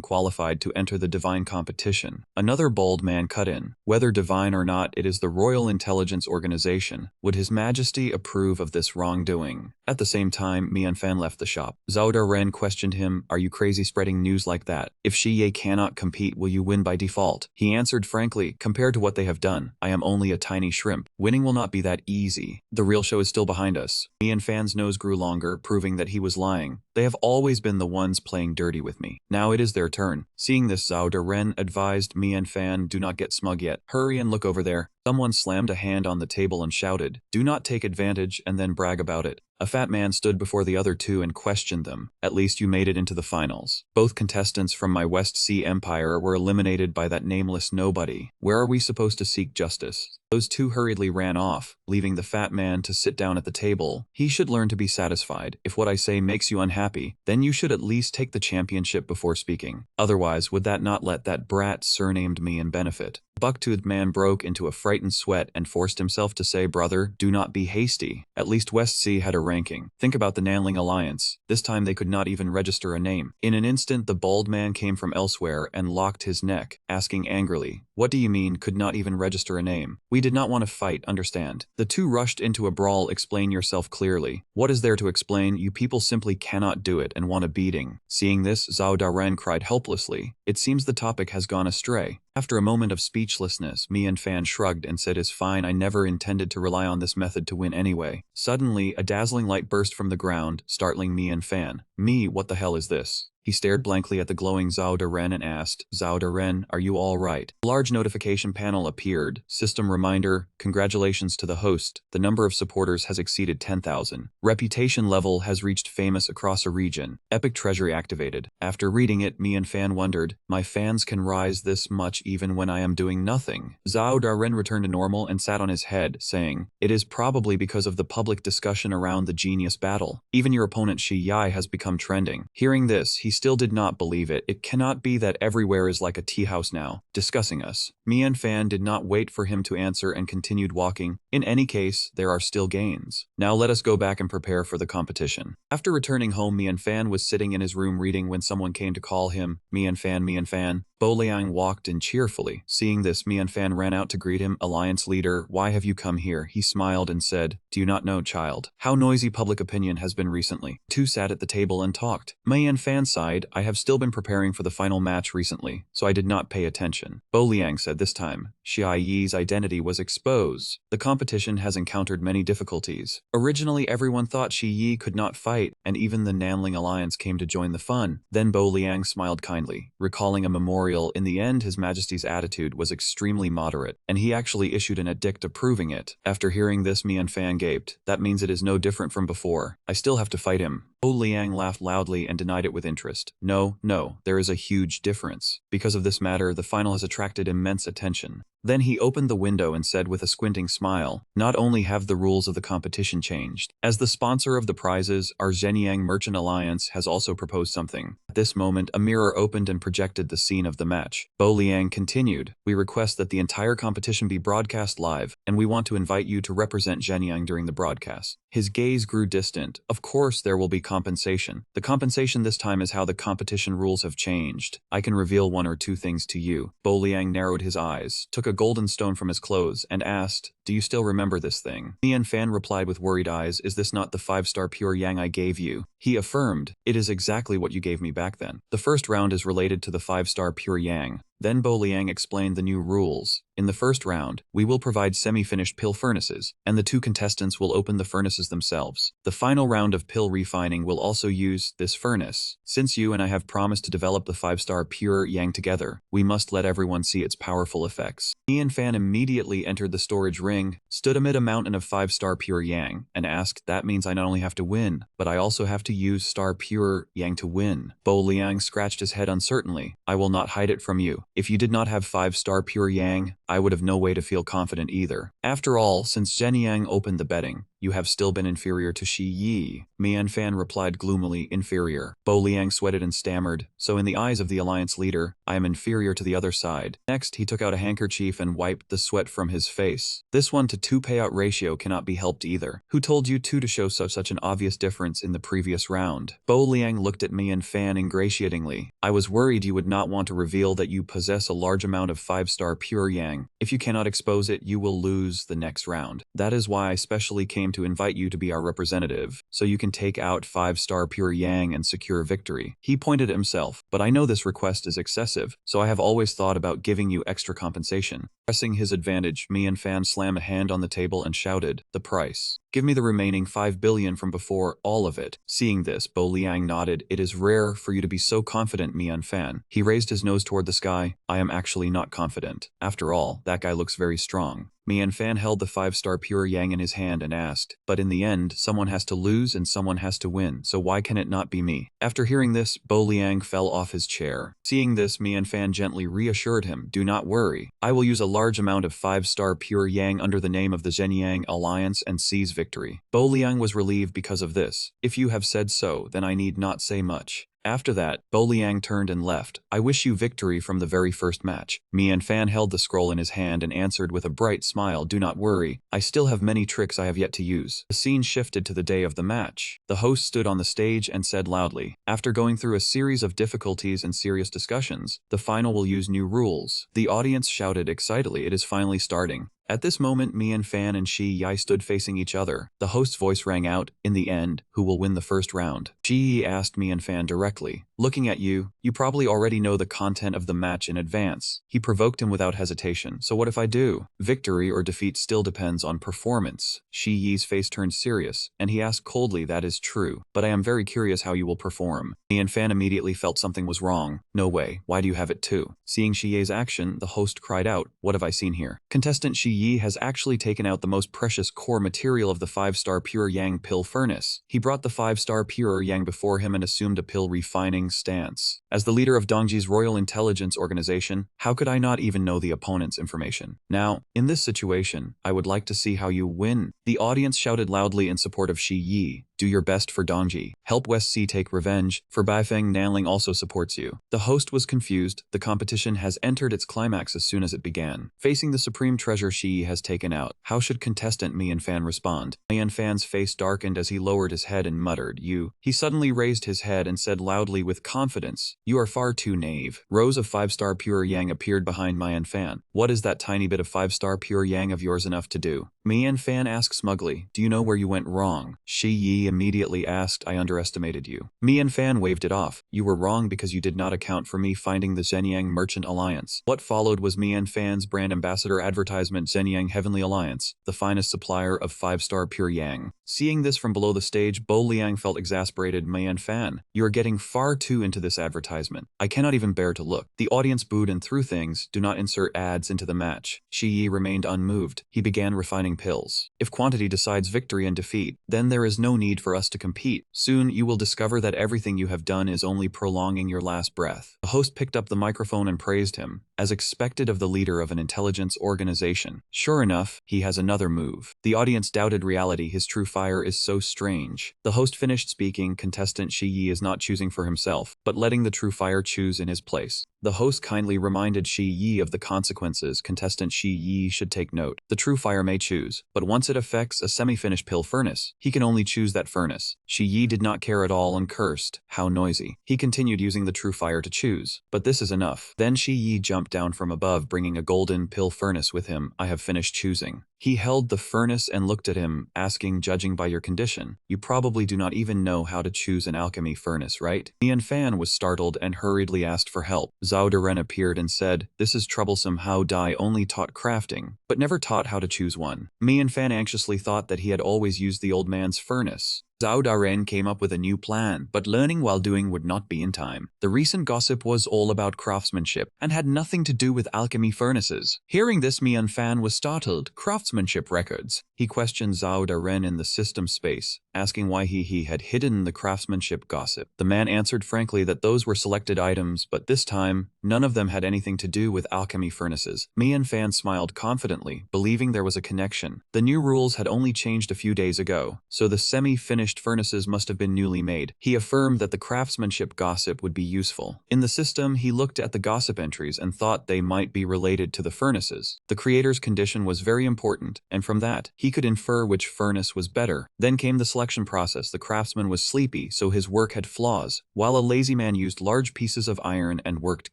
qualified to enter the divine competition?" Another bald man cut in. "Whether divine or not, it is the Royal Intelligence Organization. Would His Majesty approve of this wrongdoing?" At the same time, Mian Fan left the shop. Zhao Ren questioned him, "Are you crazy spreading news like that? If Shi Yi cannot compete, will you win by default?" He answered frankly, "Compared to what they have done, I am only a tiny shrimp. Winning will not be that easy. The real show is still behind us." Mian Fan's nose grew longer, proving that he was lying. "They have always been the ones playing dirty with me. Now it is their turn." Seeing this, Zhao Ren advised Mian Fan, "Do not get smug yet. Hurry and look over there." Someone slammed a hand on the table and shouted, "Do not take advantage and then brag about it." A fat man stood before the other two and questioned them. "At least you made it into the finals. Both contestants from my West Sea Empire were eliminated by that nameless nobody. Where are we supposed to seek justice?" Those two hurriedly ran off, leaving the fat man to sit down at the table. He should learn to be satisfied. If what I say makes you unhappy, then you should at least take the championship before speaking. Otherwise, would that not let that brat surnamed me in benefit? The buck-toothed man broke into a frightened sweat and forced himself to say, "Brother, do not be hasty. At least West Sea had a ranking. Think about the Nanling Alliance. This time they could not even register a name." In an instant, the bald man came from elsewhere and locked his neck, asking angrily, "What do you mean, could not even register a name? We did not want to fight, understand?" The two rushed into a brawl. "Explain yourself clearly." "What is there to explain? You people simply cannot do it and want a beating." Seeing this, Zhao Ren cried helplessly, "It seems the topic has gone astray." After a moment of speechlessness, Mian Fan shrugged and said, "It's fine, I never intended to rely on this method to win anyway." Suddenly, a dazzling light burst from the ground, startling Mian Fan. "Me, what the hell is this?" He stared blankly at the glowing Zhao Ren and asked, "Zhao Ren, are you all right?" A large notification panel appeared. System reminder, "Congratulations to the host. The number of supporters has exceeded 10,000. Reputation level has reached famous across a region. Epic treasury activated." After reading it, Mian Fan wondered, "My fans can rise this much even when I am doing nothing." Zhao Ren returned to normal and sat on his head, saying, "It is probably because of the public discussion around the genius battle. Even your opponent Shi Yi has become trending." Hearing this, he still did not believe it. It cannot be that everywhere is like a tea house now, discussing us. Mian Fan did not wait for him to answer and continued walking. "In any case, there are still gains. Now let us go back and prepare for the competition." After returning home, Mian Fan was sitting in his room reading when someone came to call him. Mian Fan, Mian Fan." Bo Liang walked in cheerfully. Seeing this, Mian Fan ran out to greet him. "Alliance leader, why have you come here?" He smiled and said, "Do you not know, child, how noisy public opinion has been recently?" Two sat at the table and talked. Mian Fan sighed, "I have still been preparing for the final match recently, so I did not pay attention." Bo Liang said, "This time, Shi Yi's identity was exposed. The competition has encountered many difficulties. Originally, everyone thought Shi Yi could not fight, and even the Nanling Alliance came to join the fun." Then Bo Liang smiled kindly, recalling a memorial. In the end, His Majesty's attitude was extremely moderate, and he actually issued an edict approving it. After hearing this, Mian Fan gaped. "That means it is no different from before. I still have to fight him." Bo Liang laughed loudly and denied it with interest. No, there is a huge difference. Because of this matter, the final has attracted immense attention." Then he opened the window and said with a squinting smile, "Not only have the rules of the competition changed. As the sponsor of the prizes, our Zhenyang Merchant Alliance has also proposed something." At this moment, a mirror opened and projected the scene of the match. Bo Liang continued, "We request that the entire competition be broadcast live, and we want to invite you to represent Zhenyang during the broadcast." His gaze grew distant. "Of course there will be compensation. The compensation this time is how the competition rules have changed. I can reveal one or two things to you." Bo Liang narrowed his eyes, took a golden stone from his clothes, and asked, "Do you still remember this thing?" Mian Fan replied with worried eyes, "Is this not the 5-star pure yang I gave you?" He affirmed, "It is exactly what you gave me back then. The first round is related to the 5-star pure yang." Then Bo Liang explained the new rules. "In the first round, we will provide semi-finished pill furnaces, and the two contestants will open the furnaces themselves. The final round of pill refining will also use this furnace. Since you and I have promised to develop the 5-star pure yang together, we must let everyone see its powerful effects." Mian Fan immediately entered the storage ring, stood amid a mountain of 5-star pure yang, and asked, "That means I not only have to win, but I also have to use star pure yang to win. Bo Liang scratched his head uncertainly. I will not hide it from you. If you did not have 5-star pure yang, I would have no way to feel confident either. After all, since Zhen Yang opened the betting, you have still been inferior to Shi Yi. Mian Fan replied gloomily, inferior. Bo Liang sweated and stammered, so in the eyes of the alliance leader, I am inferior to the other side. Next, he took out a handkerchief and wiped the sweat from his face. This 1-to-2 payout ratio cannot be helped either. Who told you to show such an obvious difference in the previous round? Bo Liang looked at Mian Fan ingratiatingly. I was worried you would not want to reveal that you possess a large amount of 5-star pure yang. If you cannot expose it, you will lose the next round. That is why I specially came to invite you to be our representative, so you can take out 5-star pure yang and secure victory. He pointed at himself, but I know this request is excessive, so I have always thought about giving you extra compensation. Pressing his advantage, Mian Fan slammed a hand on the table and shouted, the price. Give me the remaining 5 billion from before, all of it. Seeing this, Bo Liang nodded. It is rare for you to be so confident, Mian Fan. He raised his nose toward the sky. I am actually not confident. After all, that guy looks very strong. Mian Fan held the 5-star pure yang in his hand and asked, but in the end, someone has to lose and someone has to win, so why can it not be me? After hearing this, Bo Liang fell off his chair. Seeing this, Mian Fan gently reassured him, do not worry. I will use a large amount of 5-star pure yang under the name of the Zhenyang Alliance and seize victory. Bo Liang was relieved because of this. If you have said so, then I need not say much. After that, Bo Liang turned and left. I wish you victory from the very first match. Mian Fan held the scroll in his hand and answered with a bright smile, do not worry. I still have many tricks I have yet to use. The scene shifted to the day of the match. The host stood on the stage and said loudly, after going through a series of difficulties and serious discussions, the final will use new rules. The audience shouted excitedly, it is finally starting. At this moment, Mian Fan and Shi Yi stood facing each other. The host's voice rang out, in the end, who will win the first round? Shi Yi asked Mian Fan directly. Looking at you, you probably already know the content of the match in advance. He provoked him without hesitation. So what if I do? Victory or defeat still depends on performance. Shi Yi's face turned serious, and he asked coldly, that is true, but I am very curious how you will perform. Mian Fan immediately felt something was wrong. No way, why do you have it too? Seeing Shi Yi's action, the host cried out, what have I seen here? Contestant Shi Yi has actually taken out the most precious core material of the 5-star pure yang pill furnace. He brought the 5-star pure yang before him and assumed a pill refining stance. As the leader of Dongji's Royal Intelligence Organization, how could I not even know the opponent's information? Now, in this situation, I would like to see how you win. The audience shouted loudly in support of Shi Yi. Do your best for Dongji. Help West Sea take revenge, for Baifeng Nanling also supports you. The host was confused. The competition has entered its climax as soon as it began. Facing the supreme treasure Shi Yi has taken out, how should contestant Mian Fan respond? Mian Fan's face darkened as he lowered his head and muttered, you. He suddenly raised his head and said loudly with confidence, you are far too naive. Rows of 5-star pure yang appeared behind Mian Fan. What is that tiny bit of 5-star pure yang of yours enough to do? Mian Fan asked smugly, do you know where you went wrong? Shi Yi immediately asked, I underestimated you. Mian Fan waved it off. You were wrong because you did not account for me finding the Zhenyang Merchant Alliance. What followed was Mian Fan's brand ambassador advertisement, Zhenyang Heavenly Alliance, the finest supplier of 5-star pure yang. Seeing this from below the stage, Bo Liang felt exasperated. Mian Fan, you are getting far too into this advertisement. I cannot even bear to look. The audience booed and threw things. Do not insert ads into the match. Shi Yi remained unmoved. He began refining pills. If quantity decides victory and defeat, then there is no need for us to compete. Soon you will discover that everything you have done is only prolonging your last breath. The host picked up the microphone and praised him, as expected of the leader of an intelligence organization. Sure enough, he has another move. The audience doubted reality. His true fire is so strange. The host finished speaking. Contestant Shi Yi is not choosing for himself, but letting the true fire choose in his place. The host kindly reminded Shi Yi of the consequences. Contestant Shi Yi should take note. The true fire may choose, but once it affects a semi-finished pill furnace, he can only choose that furnace. Shi Yi did not care at all and cursed. How noisy. He continued using the true fire to choose. But this is enough. Then Shi Yi jumped down from above, bringing a golden pill furnace with him. I have finished choosing. He held the furnace and looked at him, asking, judging by your condition, you probably do not even know how to choose an alchemy furnace, right? Mian Fan was startled and hurriedly asked for help. Zhao Deren appeared and said, this is troublesome. How Dai only taught crafting, but never taught how to choose one. Mian Fan anxiously thought that he had always used the old man's furnace. Zhao Daren came up with a new plan, but learning while doing would not be in time. The recent gossip was all about craftsmanship and had nothing to do with alchemy furnaces. Hearing this, Mian Fan was startled. Craftsmanship records. He questioned Zhao Daren in the system space, asking why he had hidden the craftsmanship gossip. The man answered frankly that those were selected items, but this time, none of them had anything to do with alchemy furnaces. Mian Fan smiled confidently, believing there was a connection. The new rules had only changed a few days ago, so the semi-finished furnaces must have been newly made. He affirmed that the craftsmanship gossip would be useful. In the system, he looked at the gossip entries and thought they might be related to the furnaces. The creator's condition was very important, and from that, he could infer which furnace was better. Then came the selection process. The craftsman was sleepy, so his work had flaws, while a lazy man used large pieces of iron and worked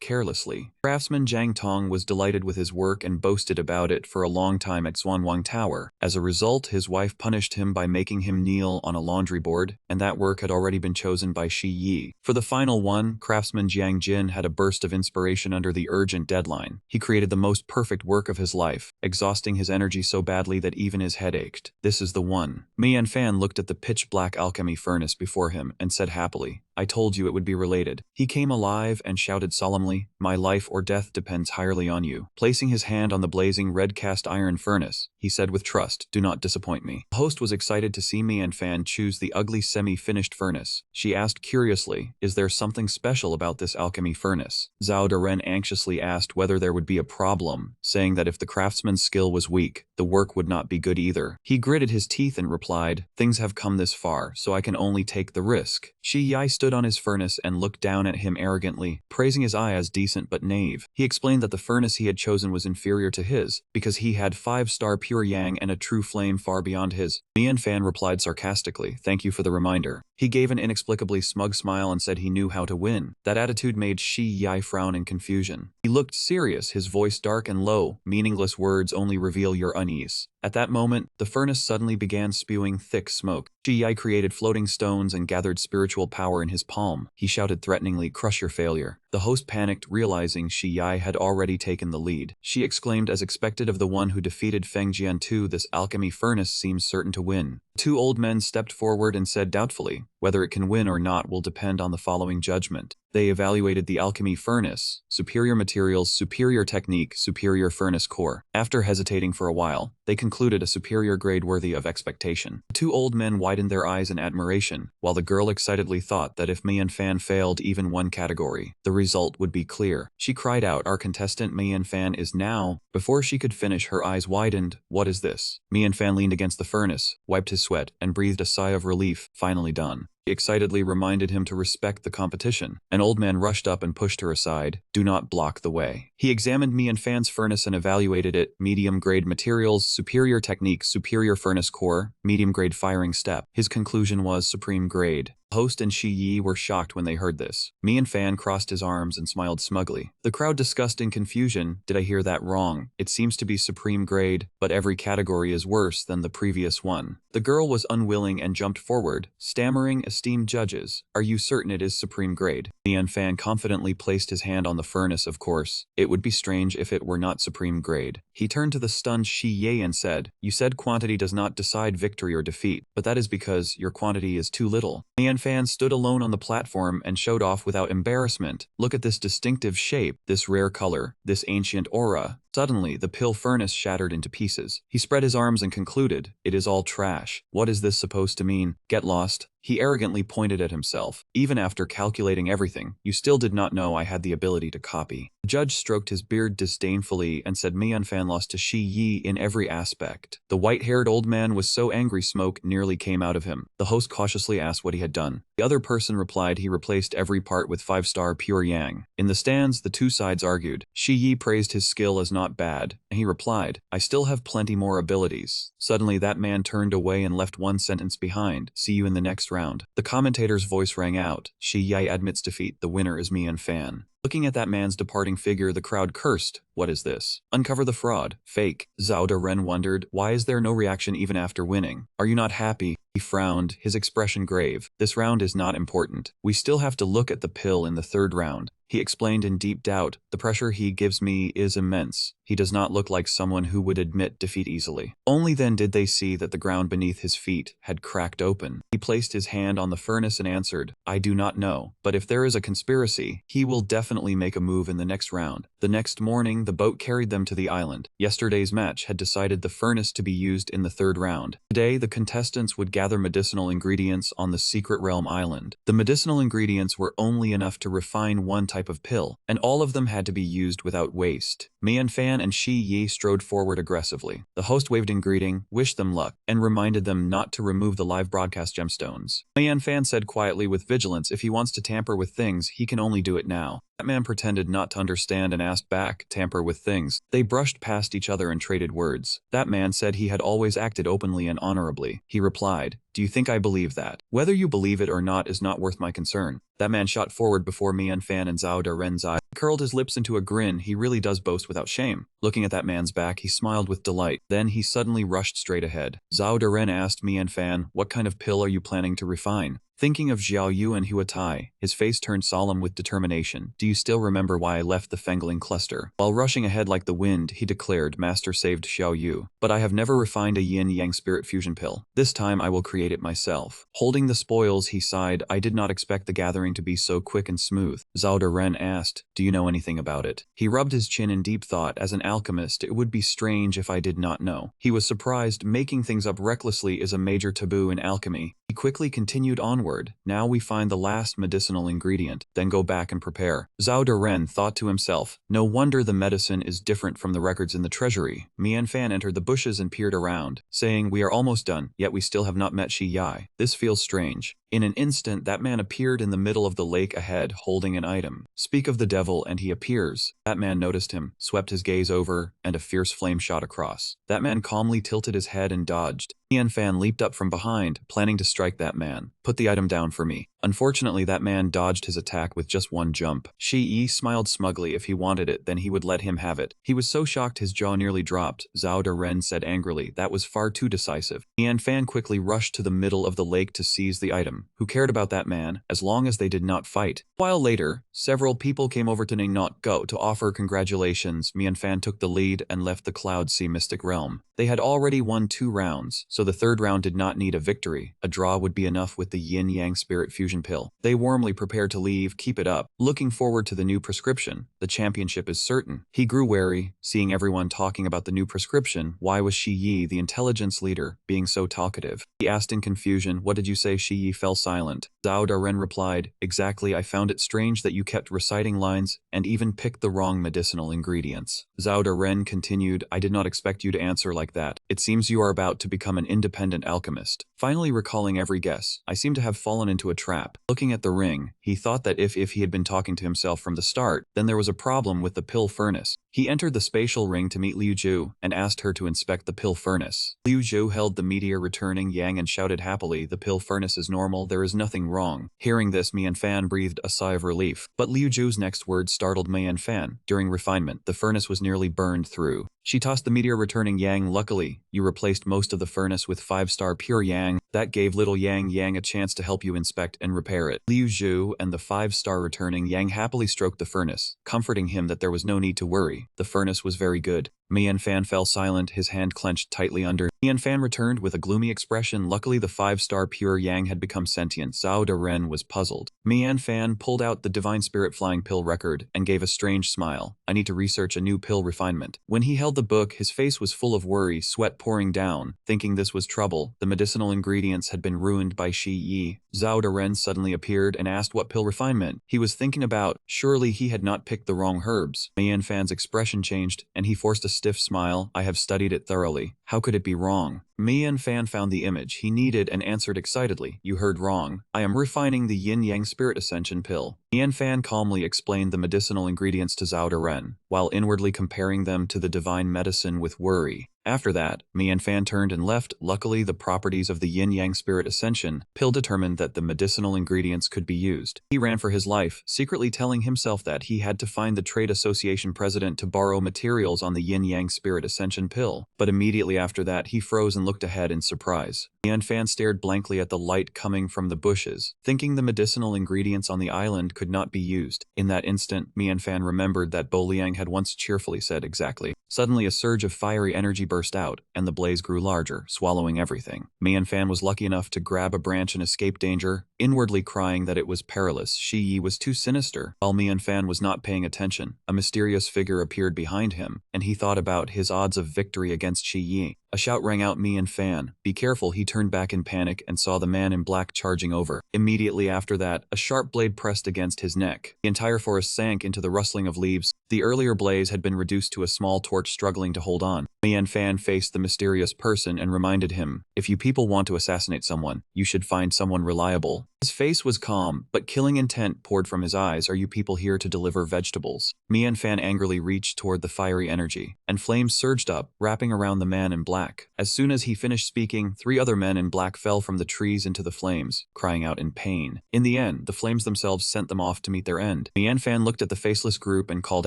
carelessly. Craftsman Zhang Tong was delighted with his work and boasted about it for a long time at Xuanwang Tower. As a result, his wife punished him by making him kneel on a laundry board, and that work had already been chosen by Shi Yi. For the final one, craftsman Jiang Jin had a burst of inspiration under the urgent deadline. He created the most perfect work of his life, exhausting his energy so badly that even his head ached. This is the one. Mian Fan looked at the pitch-black alchemy furnace before him and said happily, "I told you it would be related." He came alive and shouted solemnly, "My life or death depends entirely on you." Placing his hand on the blazing red cast iron furnace, he said with trust, "Do not disappoint me." The host was excited to see Mian Fan choose the ugly semi-finished furnace. She asked curiously, "Is there something special about this alchemy furnace?" Zhao Daren anxiously asked whether there would be a problem, saying that if the craftsman's skill was weak, the work would not be good either. He gritted his teeth and replied, "Things have come this far, so I can only take the risk." Shi Yi stood on his furnace and looked down at him arrogantly, praising his eye as decent but naive. He explained that the furnace he had chosen was inferior to his, because he had 5-star pure yang and a true flame far beyond his. Mian Fan replied sarcastically, "Thank you for the reminder." He gave an inexplicably smug smile and said he knew how to win. That attitude made Shi Yi frown in confusion. He looked serious, his voice dark and low. "Meaningless words only reveal your unease." At that moment, the furnace suddenly began spewing thick smoke. Shi Yi created floating stones and gathered spiritual power in his palm. He shouted threateningly, "Crush your failure." The host panicked, realizing Shi Yi had already taken the lead. She exclaimed, as expected of the one who defeated Feng Jiantu, "This alchemy furnace seems certain to win." Two old men stepped forward and said doubtfully, "Whether it can win or not will depend on the following judgment." They evaluated the alchemy furnace: superior materials, superior technique, superior furnace core. After hesitating for a while, they concluded a superior grade worthy of expectation. The two old men widened their eyes in admiration, while the girl excitedly thought that if Mian Fan failed even one category, the result would be clear. She cried out, "Our contestant Mian Fan is now..." Before she could finish, her eyes widened. "What is this?" Mian Fan leaned against the furnace, wiped his sweat, and breathed a sigh of relief. Finally done. She excitedly reminded him to respect the competition. An old man rushed up and pushed her aside. "Do not block the way." He examined Mian Fan's furnace and evaluated it. Medium-grade materials, superior technique, superior furnace core, medium-grade firing step. His conclusion was supreme grade. Host and Shi Yi were shocked when they heard this. Mian Fan crossed his arms and smiled smugly. The crowd discussed in confusion. "Did I hear that wrong? It seems to be supreme grade, but every category is worse than the previous one." The girl was unwilling and jumped forward, stammering, "Esteemed judges, are you certain it is supreme grade?" Mian Fan confidently placed his hand on the furnace. "Of course, it would be strange if it were not supreme grade." He turned to the stunned Shi Yi and said, "You said quantity does not decide victory or defeat, but that is because your quantity is too little." Mian Fan stood alone on the platform and showed off without embarrassment. "Look at this distinctive shape, this rare color, this ancient aura." Suddenly, the pill furnace shattered into pieces. He spread his arms and concluded, "It is all trash. What is this supposed to mean? Get lost." He arrogantly pointed at himself. "Even after calculating everything, you still did not know I had the ability to copy." The judge stroked his beard disdainfully and said Mian Fan lost to Shi Yi in every aspect. The white-haired old man was so angry smoke nearly came out of him. The host cautiously asked what he had done. The other person replied he replaced every part with 5-star pure yang. In the stands, the two sides argued. Shi Yi praised his skill as not bad, and he replied, "I still have plenty more abilities." Suddenly that man turned away and left one sentence behind, "See you in the next round." The commentator's voice rang out, "Shi Yi admits defeat, the winner is Mian Fan." Looking at that man's departing figure, the crowd cursed. "What is this? Uncover the fraud. Fake." Zhao Daren wondered, "Why is there no reaction even after winning? Are you not happy?" He frowned, his expression grave. "This round is not important. We still have to look at the pill in the third round." he explained in deep doubt. The pressure he gives me is immense. He does not look like someone who would admit defeat easily. Only then did they see that the ground beneath his feet had cracked open. He placed his hand on the furnace and answered, I do not know, but if there is a conspiracy, he will definitely make a move in the next round. The next morning, the boat carried them to the island. Yesterday's match had decided the furnace to be used in the third round. Today, the contestants would gather medicinal ingredients on the Secret Realm Island. The medicinal ingredients were only enough to refine one type of pill, and all of them had to be used without waste. Mianfan and Shi Yi strode forward aggressively. The host waved in greeting, wished them luck, and reminded them not to remove the live broadcast gemstones. Mianfan said quietly with vigilance if he wants to tamper with things, he can only do it now. That man pretended not to understand and asked back, tamper with things. They brushed past each other and traded words. That man said he had always acted openly and honorably. He replied, do you think I believe that? Whether you believe it or not is not worth my concern. That man shot forward before Mianfan and Zhao Daren's eye. He curled his lips into a grin. He really does boast without shame. Looking at that man's back, he smiled with delight. Then he suddenly rushed straight ahead. Zhao Daren asked Mianfan, what kind of pill are you planning to refine? Thinking of Xiao Yu and Huatai, his face turned solemn with determination. Do you still remember why I left the Fengling cluster? While rushing ahead like the wind, he declared, Master saved Xiao Yu. But I have never refined a yin-yang spirit fusion pill. This time I will create it myself. Holding the spoils, he sighed, I did not expect the gathering to be so quick and smooth. Zhao Daren asked, do you know anything about it? He rubbed his chin in deep thought. As an alchemist, it would be strange if I did not know. He was surprised. Making things up recklessly is a major taboo in alchemy. He quickly continued onward. Now we find the last medicinal ingredient, then go back and prepare. Zhao Daren thought to himself, no wonder the medicine is different from the records in the treasury. Mianfan entered the bushes and peered around, saying, we are almost done, yet we still have not met Shi Yi. This feels strange. In an instant, that man appeared in the middle of the lake ahead, holding an item. Speak of the devil and he appears. That man noticed him, swept his gaze over, and a fierce flame shot across. That man calmly tilted his head and dodged. Mianfan leaped up from behind, planning to strike that man. Put the item down for me. Unfortunately, that man dodged his attack with just one jump. Shi Yi smiled smugly. If he wanted it, then he would let him have it. He was so shocked his jaw nearly dropped. Zhao Daren said angrily, that was far too decisive. Mianfan quickly rushed to the middle of the lake to seize the item. Who cared about that man, as long as they did not fight? A while later, several people came over to Ningnot Go to offer congratulations. Mianfan took the lead and left the Cloud Sea Mystic Realm. They had already won 2 rounds, so the third round did not need a victory. A draw would be enough with the yin-yang spirit fusion pill. They warmly prepared to leave. Keep it up. Looking forward to the new prescription. The championship is certain. He grew wary, seeing everyone talking about the new prescription. Why was Shi Yi, the intelligence leader, being so talkative? He asked in confusion, what did you say? Shi Yi fell silent. Zhao Daren replied, exactly, I found it strange that you kept reciting lines and even picked the wrong medicinal ingredients. Zhao Daren continued, I did not expect you to answer like that. It seems you are about to become an independent alchemist. Finally recalling every guess, I seem to have fallen into a trap. Looking at the ring, he thought that if he had been talking to himself from the start, then there was a problem with the pill furnace. He entered the spatial ring to meet Liu Zhu and asked her to inspect the pill furnace. Liu Zhu held the meteor returning yang and shouted happily, the pill furnace is normal, there is nothing wrong. Hearing this, Mianfan breathed a sigh of relief. But Liu Zhu's next words startled Mianfan. During refinement, the furnace was nearly burned through. She tossed the meteor returning yang. Luckily, you replaced most of the furnace with 5-star pure yang. That gave little yang a chance to help you inspect and repair it. Liu Zhu and the 5-star returning yang happily stroked the furnace, comforting him that there was no need to worry. The furnace was very good. Mianfan fell silent, his hand clenched tightly under. Mianfan returned with a gloomy expression. Luckily, the 5-star pure yang had become sentient. Zhao Daren was puzzled. Mianfan pulled out the Divine Spirit Flying Pill record and gave a strange smile. I need to research a new pill refinement. When he held the book, his face was full of worry, sweat pouring down. Thinking this was trouble, the medicinal ingredients had been ruined by Shi Yi. Zhao Daren suddenly appeared and asked what pill refinement he was thinking about. Surely he had not picked the wrong herbs. Mianfan's expression changed, and he forced a stiff smile. I have studied it thoroughly. How could it be wrong? Mianfan found the image he needed and answered excitedly. You heard wrong. I am refining the yin-yang spirit ascension pill. Mianfan calmly explained the medicinal ingredients to Zhao Daren, while inwardly comparing them to the divine medicine with worry. After that, Mian Fan turned and left. Luckily, the properties of the yin-yang spirit ascension pill determined that the medicinal ingredients could be used. He ran for his life, secretly telling himself that he had to find the trade association president to borrow materials on the yin-yang spirit ascension pill. But immediately after that, he froze and looked ahead in surprise. Mian Fan stared blankly at the light coming from the bushes, thinking the medicinal ingredients on the island could not be used. In that instant, Mian Fan remembered that Bo Liang had once cheerfully said exactly. Suddenly a surge of fiery energy burst out, and the blaze grew larger, swallowing everything. Mian Fan was lucky enough to grab a branch and escape danger, inwardly crying that it was perilous. Shi Yi was too sinister. While Mian Fan was not paying attention, a mysterious figure appeared behind him, and he thought about his odds of victory against Shi Yi. A shout rang out, Mian Fan, be careful. He turned back in panic and saw the man in black charging over. Immediately after that, a sharp blade pressed against his neck. The entire forest sank into the rustling of leaves. The earlier blaze had been reduced to a small torch struggling to hold on. Mian Fan faced the mysterious person and reminded him, if you people want to assassinate someone, you should find someone reliable. His face was calm, but killing intent poured from his eyes. Are you people here to deliver vegetables? Mian Fan angrily reached toward the fiery energy, and flames surged up, wrapping around the man in black. As soon as he finished speaking, 3 other men in black fell from the trees into the flames, crying out in pain. In the end, the flames themselves sent them off to meet their end. Mian Fan looked at the faceless group and called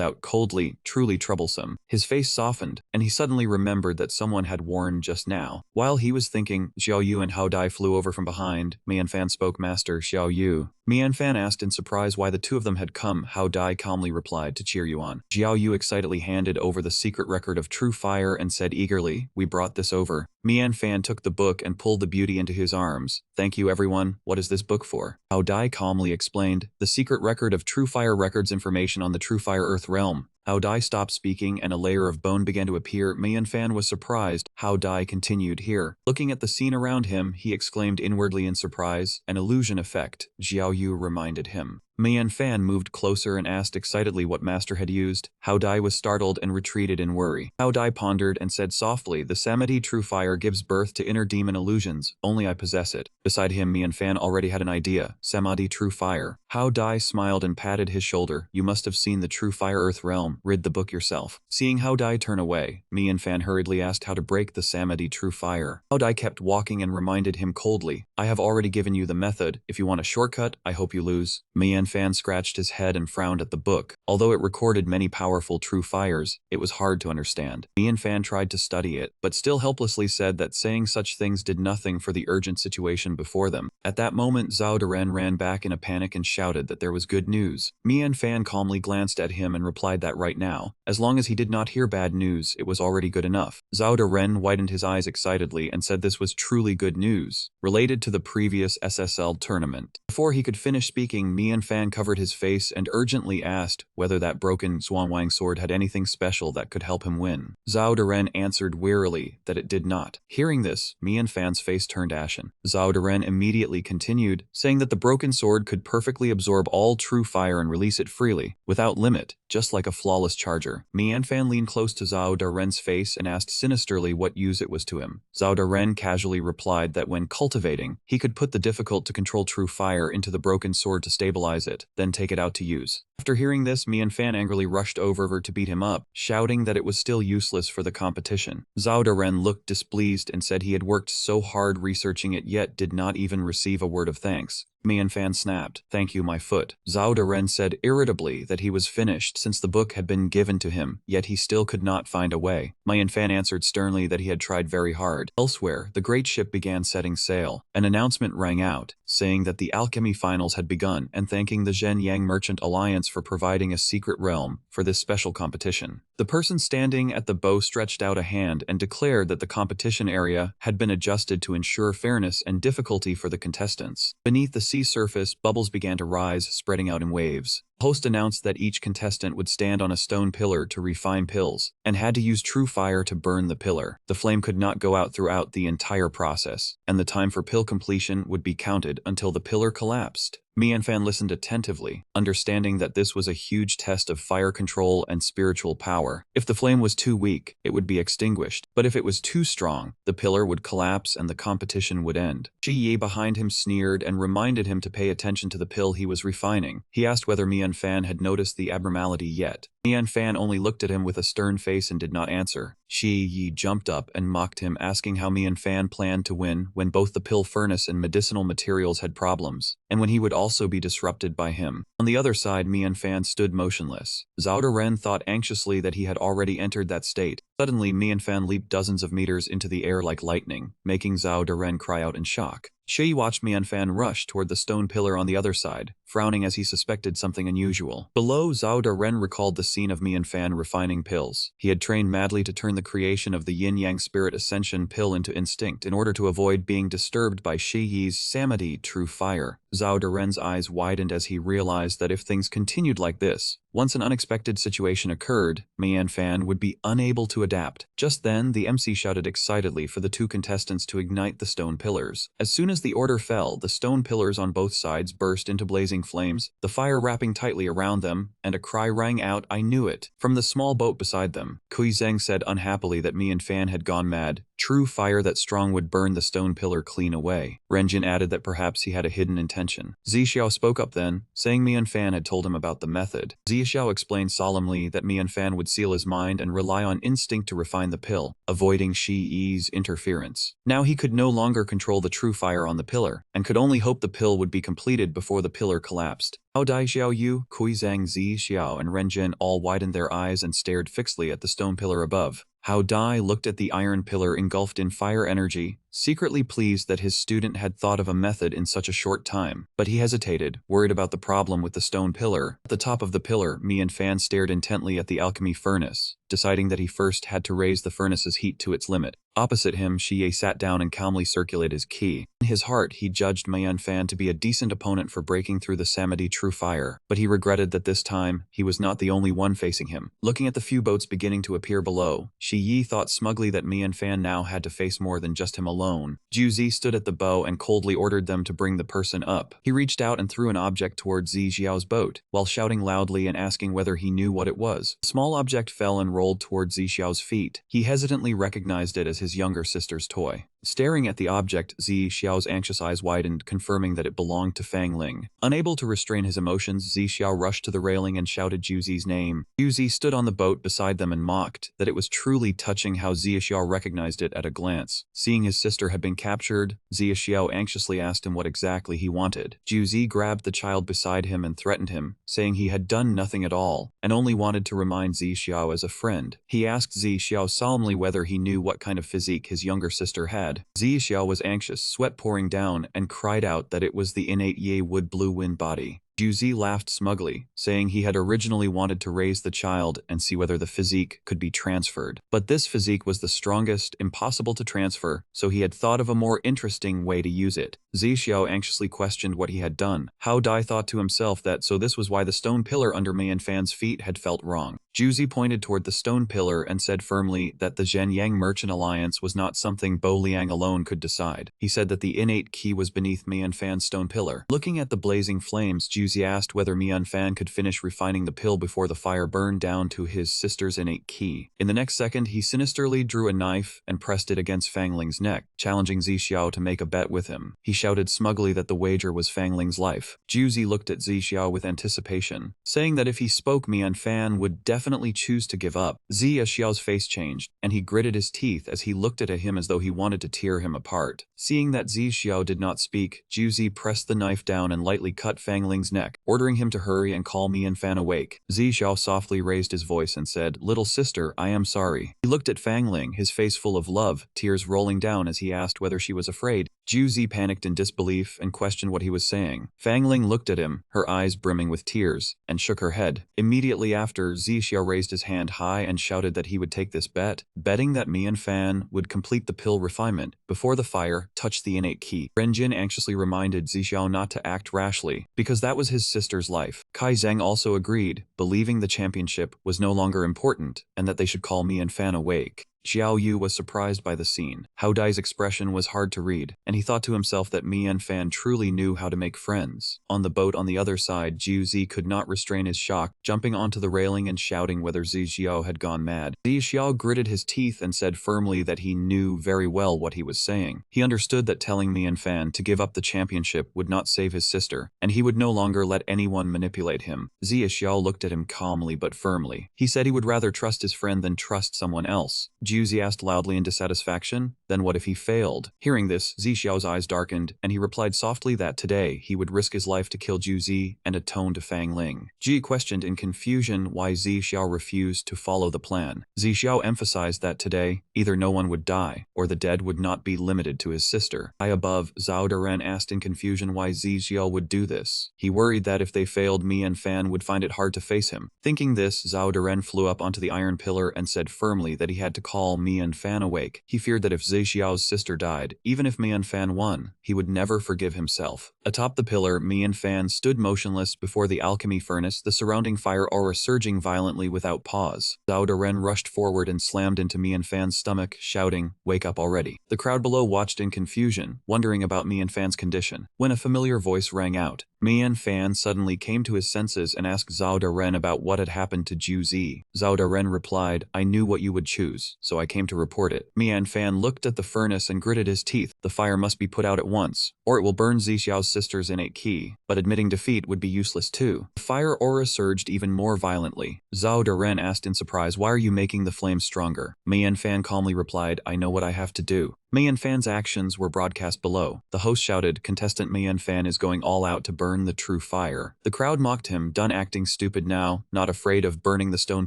out coldly, truly troublesome. His face softened, and he suddenly remembered that someone had warned just now. While he was thinking, Xiao Yu and Hao Dai flew over from behind. Mian Fan spoke, Master Xiao Yu. Mian Fan asked in surprise why the 2 of them had come. Hao Dai calmly replied to cheer you on. Xiao Yu excitedly handed over the secret record of true fire and said eagerly, we brought this over. Mian Fan took the book and pulled the beauty into his arms. Thank you everyone, what is this book for? Hao Dai calmly explained, the secret record of true fire records information on the true fire earth realm. Hao Dai stopped speaking and a layer of bone began to appear. Mian Fan was surprised. Hao Dai continued here. Looking at the scene around him, he exclaimed inwardly in surprise, an illusion effect, Xiao Yu reminded him. Mian Fan moved closer and asked excitedly what Master had used. Hao Dai was startled and retreated in worry. Hao Dai pondered and said softly, the Samadhi true fire gives birth to inner demon illusions, only I possess it. Beside him, Mian Fan already had an idea, Samadhi true fire. Hao Dai smiled and patted his shoulder. You must have seen the true fire earth realm, read the book yourself. Seeing Hao Dai turn away, Mian Fan hurriedly asked how to break the Samadhi true fire. Hao Dai kept walking and reminded him coldly, I have already given you the method. If you want a shortcut, I hope you lose. Mian Fan scratched his head and frowned at the book. Although it recorded many powerful true fires, it was hard to understand. Mian Fan tried to study it, but still helplessly said that saying such things did nothing for the urgent situation before them. At that moment, Zhao Daren ran back in a panic and shouted that there was good news. Mian Fan calmly glanced at him and replied that right now, as long as he did not hear bad news, it was already good enough. Zhao Daren widened his eyes excitedly and said this was truly good news, related to the previous SSL tournament. Before he could finish speaking, Mian Fan covered his face and urgently asked whether that broken Zhuangwang sword had anything special that could help him win. Zhao Daren answered wearily that it did not. Hearing this, Mian Fan's face turned ashen. Zhao Daren immediately continued, saying that the broken sword could perfectly absorb all true fire and release it freely, without limit, just like a flawless charger. Mian Fan leaned close to Zhao Daren's face and asked sinisterly what use it was to him. Zhao Daren casually replied that when cultivating, he could put the difficult to control true fire into the broken sword to stabilize it, then take it out to use. After hearing this, Mian Fan angrily rushed over to beat him up, shouting that it was still useless for the competition. Zhao Daren looked displeased and said he had worked so hard researching it yet did not even receive a word of thanks. Mian Fan snapped, thank you my foot. Zhao Daren said irritably that he was finished since the book had been given to him, yet he still could not find a way. Mian Fan answered sternly that he had tried very hard. Elsewhere, the great ship began setting sail. An announcement rang out, saying that the alchemy finals had begun and thanking the Zhen Yang Merchant Alliance for providing a secret realm for this special competition. The person standing at the bow stretched out a hand and declared that the competition area had been adjusted to ensure fairness and difficulty for the contestants. Beneath the sea surface, bubbles began to rise, spreading out in waves. The host announced that each contestant would stand on a stone pillar to refine pills, and had to use true fire to burn the pillar. The flame could not go out throughout the entire process, and the time for pill completion would be counted until the pillar collapsed. Mian Fan listened attentively, understanding that this was a huge test of fire control and spiritual power. If the flame was too weak, it would be extinguished, but if it was too strong, the pillar would collapse and the competition would end. Shi Yi behind him sneered and reminded him to pay attention to the pill he was refining. He asked whether Mian Fan had noticed the abnormality yet. Mian Fan only looked at him with a stern face and did not answer. Shi Yi jumped up and mocked him, asking how Mian Fan planned to win when both the pill furnace and medicinal materials had problems, and when he would also be disrupted by him. On the other side, Mian Fan stood motionless. Zhao Ren thought anxiously that he had already entered that state. Suddenly, Mian Fan leaped dozens of meters into the air like lightning, making Zhao Ren cry out in shock. Shi watched Mian Fan rush toward the stone pillar on the other side, frowning as he suspected something unusual. Below, Zhao Ren recalled the scene of Mian Fan refining pills. He had trained madly to turn the creation of the yin-yang spirit ascension pill into instinct in order to avoid being disturbed by Shi Yi's samadhi true fire. Zhao Ren's eyes widened as he realized that if things continued like this, once an unexpected situation occurred, Mian Fan would be unable to adapt. Just then, the MC shouted excitedly for the two contestants to ignite the stone pillars. As soon as the order fell, the stone pillars on both sides burst into blazing flames, the fire wrapping tightly around them, and a cry rang out, "I knew it!" from the small boat beside them. Kui Zheng said unhappily that Mian Fan had gone mad. True fire that strong would burn the stone pillar clean away. Renjin added that perhaps he had a hidden intention. Zixiao spoke up then, saying Mian Fan had told him about the method. Zixiao explained solemnly that Mian Fan would seal his mind and rely on instinct to refine the pill, avoiding Shi Yi's interference. Now he could no longer control the true fire on the pillar, and could only hope the pill would be completed before the pillar collapsed. How Dai Xiao Yu, Kui Zhang, Zixiao, and Renjin all widened their eyes and stared fixedly at the stone pillar above. How Dai looked at the iron pillar engulfed in fire energy, secretly pleased that his student had thought of a method in such a short time. But he hesitated, worried about the problem with the stone pillar. At the top of the pillar, Mian Fan stared intently at the alchemy furnace, deciding that he first had to raise the furnace's heat to its limit. Opposite him, Xie sat down and calmly circulated his ki. In his heart, he judged Mian Fan to be a decent opponent for breaking through the samadhi true fire, but he regretted that this time, he was not the only one facing him. Looking at the few boats beginning to appear below, Xie thought smugly that Mian Fan now had to face more than just him alone. Juzi stood at the bow and coldly ordered them to bring the person up. He reached out and threw an object towards Zi Xiao's boat, while shouting loudly and asking whether he knew what it was. The small object fell and rolled towards Zi Xiao's feet. He hesitantly recognized it as his younger sister's toy. Staring at the object, Zi Xiao's anxious eyes widened, confirming that it belonged to Fang Ling. Unable to restrain his emotions, Zi Xiao rushed to the railing and shouted Juzi's name. Juzi stood on the boat beside them and mocked that it was truly touching how Zi Xiao recognized it at a glance. Seeing his sister had been captured, Zi Xiao anxiously asked him what exactly he wanted. Juzi grabbed the child beside him and threatened him, saying he had done nothing at all, and only wanted to remind Zi Xiao as a friend. He asked Zi Xiao solemnly whether he knew what kind of physique his younger sister had. Zi Xiao was anxious, sweat pouring down, and cried out that it was the innate Ye Wood Blue Wind body. Juzi laughed smugly, saying he had originally wanted to raise the child and see whether the physique could be transferred. But this physique was the strongest, impossible to transfer, so he had thought of a more interesting way to use it. Zi Xiao anxiously questioned what he had done. Hao Dai thought to himself that so this was why the stone pillar under Mian Fan's feet had felt wrong. Juzi pointed toward the stone pillar and said firmly that the Zhenyang Merchant Alliance was not something Bo Liang alone could decide. He said that the innate key was beneath Mian Fan's stone pillar. Looking at the blazing flames, Juzi asked whether Mian Fan could finish refining the pill before the fire burned down to his sister's innate key. In the next second, he sinisterly drew a knife and pressed it against Fang Ling's neck, challenging Zi Xiao to make a bet with him. He shouted smugly that the wager was Fang Ling's life. Juzi looked at Zi Xiao with anticipation, saying that if he spoke, Mian Fan would definitely choose to give up. Zi Xiao's face changed, and he gritted his teeth as he looked at him as though he wanted to tear him apart. Seeing that Zi Xiao did not speak, Juzi pressed the knife down and lightly cut Fang Ling's neck, ordering him to hurry and call Mian Fan awake. Zi Xiao softly raised his voice and said, "Little sister, I am sorry." He looked at Fang Ling, his face full of love, tears rolling down as he asked whether she was afraid. Juzi panicked in disbelief and questioned what he was saying. Fang Ling looked at him, her eyes brimming with tears, and shook her head. Immediately after, Zi Xiao raised his hand high and shouted that he would take this bet, betting that Mian Fan would complete the pill refinement before the fire touched the innate key. Renjin anxiously reminded Zi Xiao not to act rashly, because that was his sister's life. Kai Zheng also agreed, believing the championship was no longer important and that they should call Mian Fan awake. Xiao Yu was surprised by the scene. Hao Dai's expression was hard to read, and he thought to himself that Mi Fan truly knew how to make friends. On the boat on the other side, Jiu Zi could not restrain his shock, jumping onto the railing and shouting whether Zi Xiao had gone mad. Zi Xiao gritted his teeth and said firmly that he knew very well what he was saying. He understood that telling Mi Fan to give up the championship would not save his sister, and he would no longer let anyone manipulate him. Zi Xiao looked at him calmly but firmly. He said he would rather trust his friend than trust someone else. Jiu Zi asked loudly in dissatisfaction, then what if he failed? Hearing this, Zi Xiao's eyes darkened, and he replied softly that today he would risk his life to kill Jiu Zi and atone to Fang Ling. Ji questioned in confusion why Zi Xiao refused to follow the plan. Zi Xiao emphasized that today, either no one would die, or the dead would not be limited to his sister. High above, Zhao Daren asked in confusion why Zi Xiao would do this. He worried that if they failed, Mi Fan would find it hard to face him. Thinking this, Zhao Daren flew up onto the iron pillar and said firmly that he had to call Mi Fan awake. He feared that if Zi Xiao's sister died, even if Mi Fan won, he would never forgive himself. Atop the pillar, Mi Fan stood motionless before the alchemy furnace, the surrounding fire aura surging violently without pause. Zhao Daren rushed forward and slammed into Mi Fan's stomach, shouting, "Wake up already." The crowd below watched in confusion, wondering about Mi Fan's condition, when a familiar voice rang out. Mi Fan suddenly came to his senses and asked Zhao Daren about what had happened to Jiu Zi. Zhao Daren replied, "I knew what you would choose, so I came to report it." Mi Fan looked at the furnace and gritted his teeth. The fire must be put out at once, or it will burn Zi Xiao's sister's innate ki, but admitting defeat would be useless too. The fire aura surged even more violently. Zhao Daren asked in surprise, "Why are you making the flames stronger?" Mi Fan calmly replied, "I know what I have to do." Mi Fan's actions were broadcast below. The host shouted, "Contestant Mi Fan is going all out to burn the true fire." The crowd mocked him, done acting stupid now, not afraid of burning the stone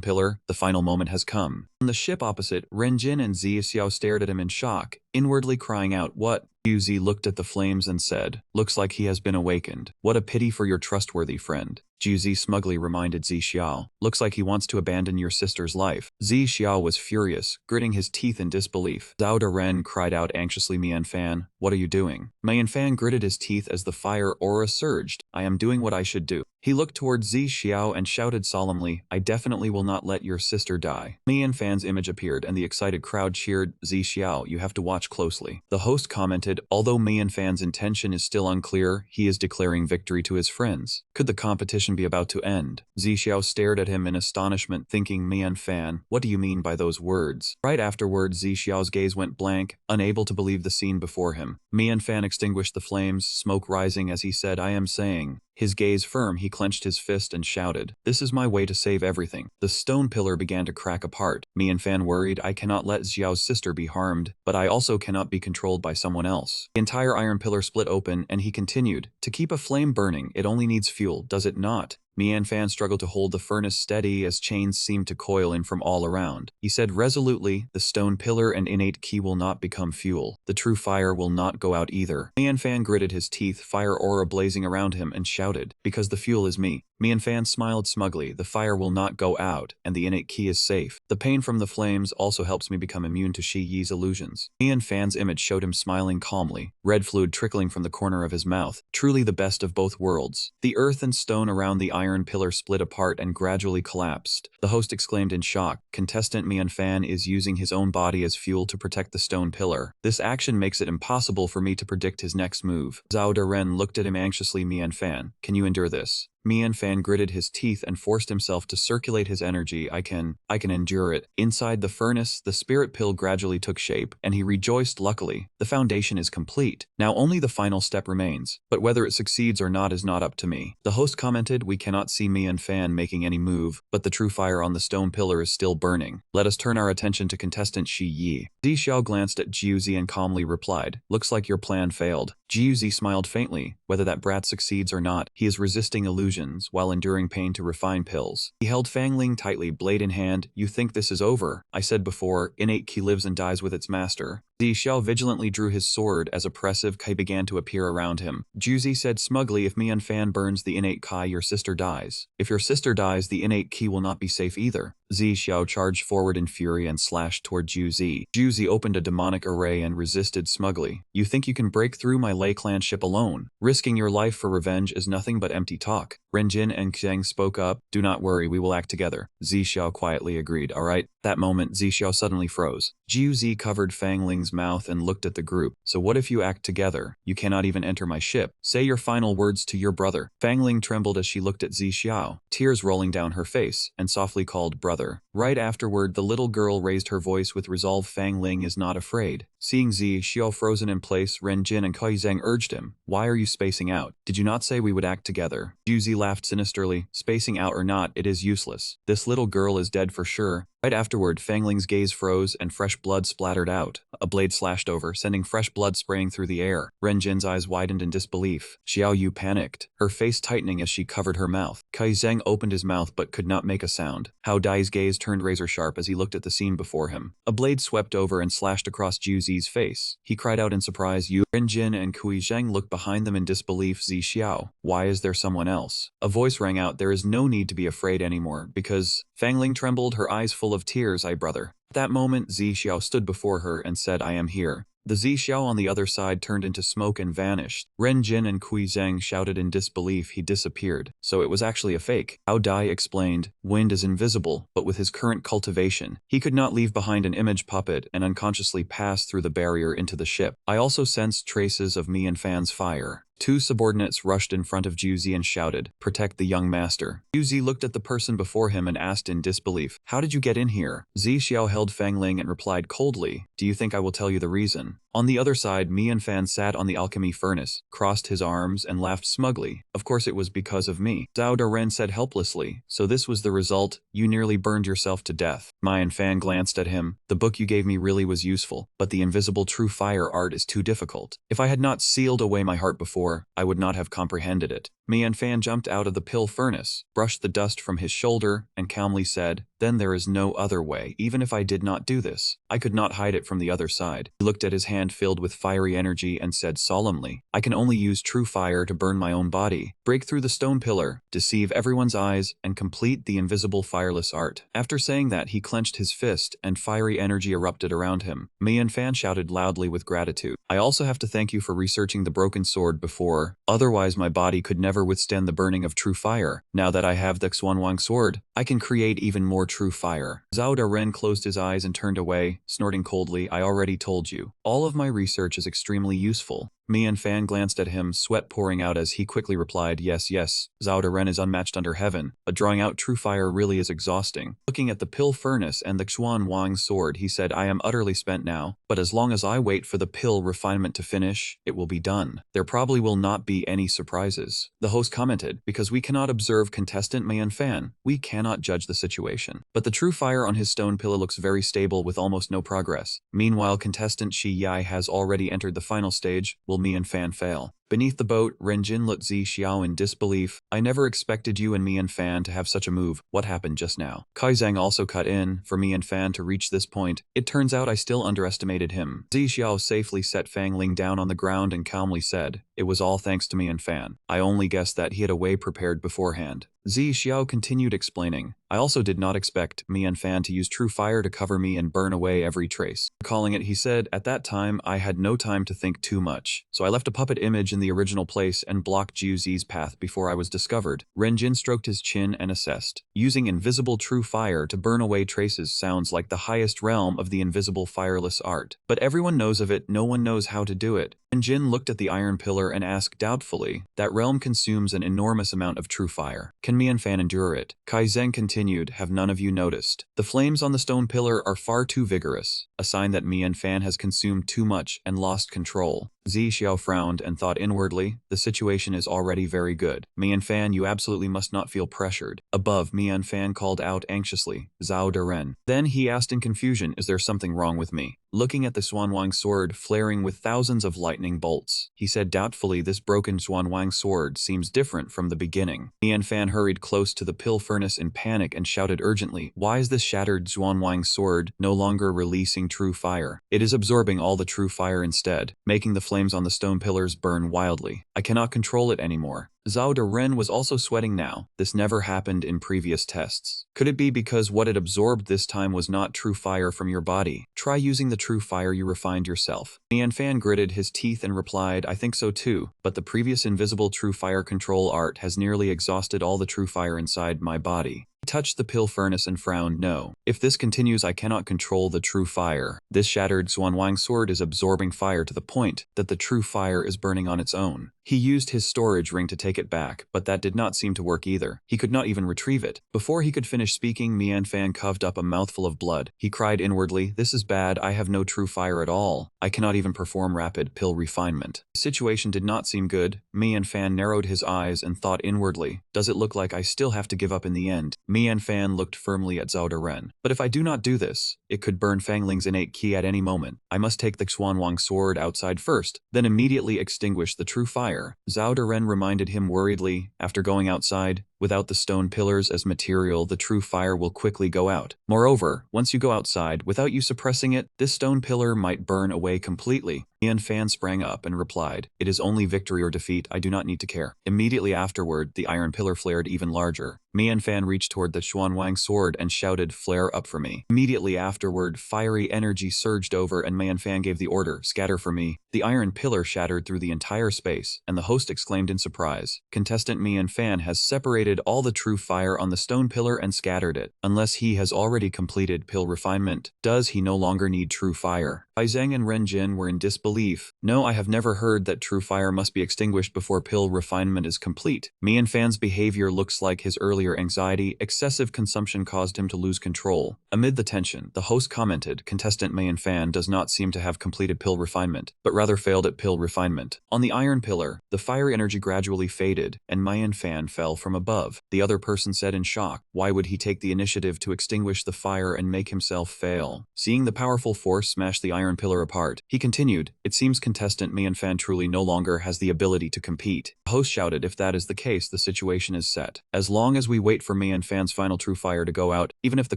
pillar. The final moment has come. On the ship opposite, Renjin and Zi Xiao stared at him in shock, inwardly crying out, "What?" Jiu Zi looked at the flames and said, "Looks like he has been awakened. What a pity for your trustworthy friend." Jiu Zi smugly reminded Zi Xiao, "Looks like he wants to abandon your sister's life." Zi Xiao was furious, gritting his teeth in disbelief. Zhao Daren cried out anxiously, "Mi Fan, what are you doing?" Mi Fan gritted his teeth as the fire aura surged. "I am doing what I should do." He looked towards Zi Xiao and shouted solemnly, "I definitely will not let your sister die." Mi Fan's image appeared and the excited crowd cheered. "Zi Xiao, you have to watch closely." The host commented, "Although Mi Fan's intention is still unclear, he is declaring victory to his friends. Could the competition be about to end?" Zi Xiao stared at him in astonishment, thinking, "Mi Fan, what do you mean by those words?" Right afterwards, Zi Xiao's gaze went blank, unable to believe the scene before him. Mi Fan extinguished the flames, smoke rising as he said, "I am saying." His gaze firm, he clenched his fist and shouted, "This is my way to save everything." The stone pillar began to crack apart. Mi Fan worried, "I cannot let Xiao's sister be harmed, but I also cannot be controlled by someone else." The entire iron pillar split open and he continued, "To keep a flame burning, it only needs fuel, does it not?" Mi Fan struggled to hold the furnace steady as chains seemed to coil in from all around. He said resolutely, "The stone pillar and innate ki will not become fuel. The true fire will not go out either." Mi Fan gritted his teeth, fire aura blazing around him, and shouted, "Because the fuel is me." Mi Fan smiled smugly, "The fire will not go out, and the innate ki is safe. The pain from the flames also helps me become immune to Shi Yi's illusions." Mi Fan's image showed him smiling calmly, red fluid trickling from the corner of his mouth. Truly the best of both worlds. The earth and stone around the iron pillar split apart and gradually collapsed. The host exclaimed in shock, "Contestant Mi Fan is using his own body as fuel to protect the stone pillar. This action makes it impossible for me to predict his next move." Zhao Daren looked at him anxiously. "Mi Fan, can you endure this?" Mi Fan gritted his teeth and forced himself to circulate his energy. I can endure it." Inside the furnace, the spirit pill gradually took shape, and he rejoiced. Luckily, the foundation is complete. Now only the final step remains, but whether it succeeds or not is not up to me. The host commented, "We cannot see Mi Fan making any move, but the true fire on the stone pillar is still burning. Let us turn our attention to contestant Shi Yi." Zi Xiao glanced at Jiu Zi and calmly replied, "Looks like your plan failed." Jiu Zi smiled faintly. Whether that brat succeeds or not, he is resisting illusions while enduring pain to refine pills. He held Fang Ling tightly, blade in hand. "You think this is over? I said before, innate ki lives and dies with its master." Zi Xiao vigilantly drew his sword as oppressive ki began to appear around him. Jiu Zi said smugly, "If Mi Fan burns the innate ki, your sister dies. If your sister dies, the innate ki will not be safe either." Xiao charged forward in fury and slashed toward Ju. Ju opened a demonic array and resisted smugly. You think you can break through my Lei clan ship alone? Risking your life for revenge is nothing but empty talk. Renjin and Xiang spoke up. Do not worry, we will act together. Xiao quietly agreed. Alright. That moment, Xiao suddenly froze. Ju covered Fang Ling's mouth and looked at the group. So what if you act together? You cannot even enter my ship. Say your final words to your brother. Fang Ling trembled as she looked at Xiao, tears rolling down her face, and softly called brother. Right afterward, the little girl raised her voice with resolve. Fang Ling is not afraid. Seeing Xiao frozen in place, Renjin and Kaizeng urged him. Why are you spacing out? Did you not say we would act together? Ju laughed sinisterly. Spacing out or not, it is useless. This little girl is dead for sure. Right afterward, Fang Ling's gaze froze and fresh blood splattered out. A blade slashed over, sending fresh blood spraying through the air. Renjin's eyes widened in disbelief. Xiao Yu panicked, her face tightening as she covered her mouth. Kaizeng opened his mouth but could not make a sound. Hao Dai's gaze turned razor sharp as he looked at the scene before him. A blade swept over and slashed across Juzi's face. He cried out in surprise. Renjin and Kui Zheng looked behind them in disbelief. Xiao, why is there someone else? A voice rang out. There is no need to be afraid anymore, because Fang Ling trembled, her eyes full of tears. Brother. At that moment, Xiao stood before her and said, I am here. The Xiao on the other side turned into smoke and vanished. Renjin and Kui Zheng shouted in disbelief. He disappeared. So it was actually a fake. Hao Dai explained, Wind is invisible, but with his current cultivation, he could not leave behind an image puppet and unconsciously pass through the barrier into the ship. I also sensed traces of me and Fan's fire. Two subordinates rushed in front of Juzi and shouted, Protect the young master. Juzi looked at the person before him and asked in disbelief, How did you get in here? Xiao held Fang Ling and replied coldly, Do you think I will tell you the reason? On the other side, Mi and Fan sat on the alchemy furnace, crossed his arms, and laughed smugly. Of course it was because of me. Zhao Daren said helplessly, So this was the result? You nearly burned yourself to death. Mi and Fan glanced at him. The book you gave me really was useful, but the invisible true fire art is too difficult. If I had not sealed away my heart before, I would not have comprehended it. Mi and Fan jumped out of the pill furnace, brushed the dust from his shoulder, and calmly said, Then there is no other way. Even if I did not do this, I could not hide it from the other side. He looked at his hand filled with fiery energy and said solemnly, I can only use true fire to burn my own body, break through the stone pillar, deceive everyone's eyes, and complete the invisible fireless art. After saying that, he clenched his fist, and fiery energy erupted around him. Mi and Fan shouted loudly with gratitude. I also have to thank you for researching the broken sword before, otherwise my body could never withstand the burning of true fire. Now that I have the Xuanwang sword, I can create even more true fire. Zhao Daren closed his eyes and turned away, snorting coldly, I already told you. All of my research is extremely useful. Mi and Fan glanced at him, sweat pouring out as he quickly replied, Yes, Zhao Daren is unmatched under heaven, but drawing out true fire really is exhausting. Looking at the pill furnace and the Xuan Wang sword, he said, I am utterly spent now, but as long as I wait for the pill refinement to finish, it will be done. There probably will not be any surprises. The host commented, Because we cannot observe contestant Mi and Fan, we cannot judge the situation. But the true fire on his stone pillar looks very stable with almost no progress. Meanwhile, contestant Shi Yai has already entered the final stage. Will Mi and Fan fail? Beneath the boat, Renjin looked Xiao in disbelief. I never expected you and Mi and Fan to have such a move. What happened just now? Kaizeng also cut in. For Mi and Fan to reach this point, it turns out I still underestimated him. Xiao safely set Fang Ling down on the ground and calmly said, It was all thanks to Mi and Fan. I only guessed that he had a way prepared beforehand. Xiao continued explaining, I also did not expect Mi and Fan to use true fire to cover me and burn away every trace. Recalling it, he said, At that time, I had no time to think too much, so I left a puppet image in the original place and blocked Juzi's path before I was discovered. Renjin stroked his chin and assessed. Using invisible true fire to burn away traces sounds like the highest realm of the invisible fireless art. But everyone knows of it, no one knows how to do it. Renjin looked at the iron pillar and asked doubtfully, That realm consumes an enormous amount of true fire. Can Mi and Fan endure it? Kaizeng continued, Have none of you noticed? The flames on the stone pillar are far too vigorous, a sign that Mi and Fan has consumed too much and lost control. Xiao frowned and thought inwardly, the situation is already very good. Mi and Fan, you absolutely must not feel pressured. Above, Mi and Fan called out anxiously, Zhao Daren. Then he asked in confusion, Is there something wrong with me? Looking at the Xuanwang sword flaring with thousands of lightning bolts, he said doubtfully, This broken Xuanwang sword seems different from the beginning. Mi and Fan hurried close to the pill furnace in panic and shouted urgently, Why is this shattered Xuanwang sword no longer releasing true fire? It is absorbing all the true fire instead, making the flames on the stone pillars burn wildly. I cannot control it anymore. Zhao Ren was also sweating now. This never happened in previous tests. Could it be because what it absorbed this time was not true fire from your body? Try using the true fire you refined yourself. Mianfan gritted his teeth and replied, I think so too, but the previous invisible true fire control art has nearly exhausted all the true fire inside my body. He touched the pill furnace and frowned. No. If this continues, I cannot control the true fire. This shattered Xuanwang sword is absorbing fire to the point that the true fire is burning on its own. He used his storage ring to take it back, but that did not seem to work either. He could not even retrieve it. Before he could finish speaking, Mianfan coughed up a mouthful of blood. He cried inwardly, this is bad, I have no true fire at all. I cannot even perform rapid pill refinement. The situation did not seem good. Mianfan narrowed his eyes and thought inwardly, does it look like I still have to give up in the end? Mianfan looked firmly at Zhao Ren. But if I do not do this, it could burn Fangling's innate ki at any moment. I must take the Xuanwang sword outside first, then immediately extinguish the true fire. Zhao Ren reminded him worriedly, after going outside, without the stone pillars as material, the true fire will quickly go out. Moreover, once you go outside, without you suppressing it, this stone pillar might burn away completely. Mianfan sprang up and replied, it is only victory or defeat, I do not need to care. Immediately afterward, the iron pillar flared even larger. Mianfan reached toward the Xuanwang sword and shouted, flare up for me. Immediately afterward, fiery energy surged over and Mianfan gave the order, scatter for me. The iron pillar shattered through the entire space, and the host exclaimed in surprise, contestant Mianfan has separated all the true fire on the stone pillar and scattered it. Unless he has already completed pill refinement, does he no longer need true fire? Bai Zhang and Ren Jin were in disbelief. No, I have never heard that true fire must be extinguished before pill refinement is complete. Mianfan's behavior looks like his earlier anxiety. Excessive consumption caused him to lose control. Amid the tension, the host commented, contestant Mianfan does not seem to have completed pill refinement, but rather failed at pill refinement. On the iron pillar, the fire energy gradually faded, and Mianfan fell from above. The other person said in shock, why would he take the initiative to extinguish the fire and make himself fail? Seeing the powerful force smash the iron pillar apart, he continued, it seems contestant Mianfan truly no longer has the ability to compete. The host shouted, if that is the case, the situation is set. As long as we wait for Mianfan's final true fire to go out, even if the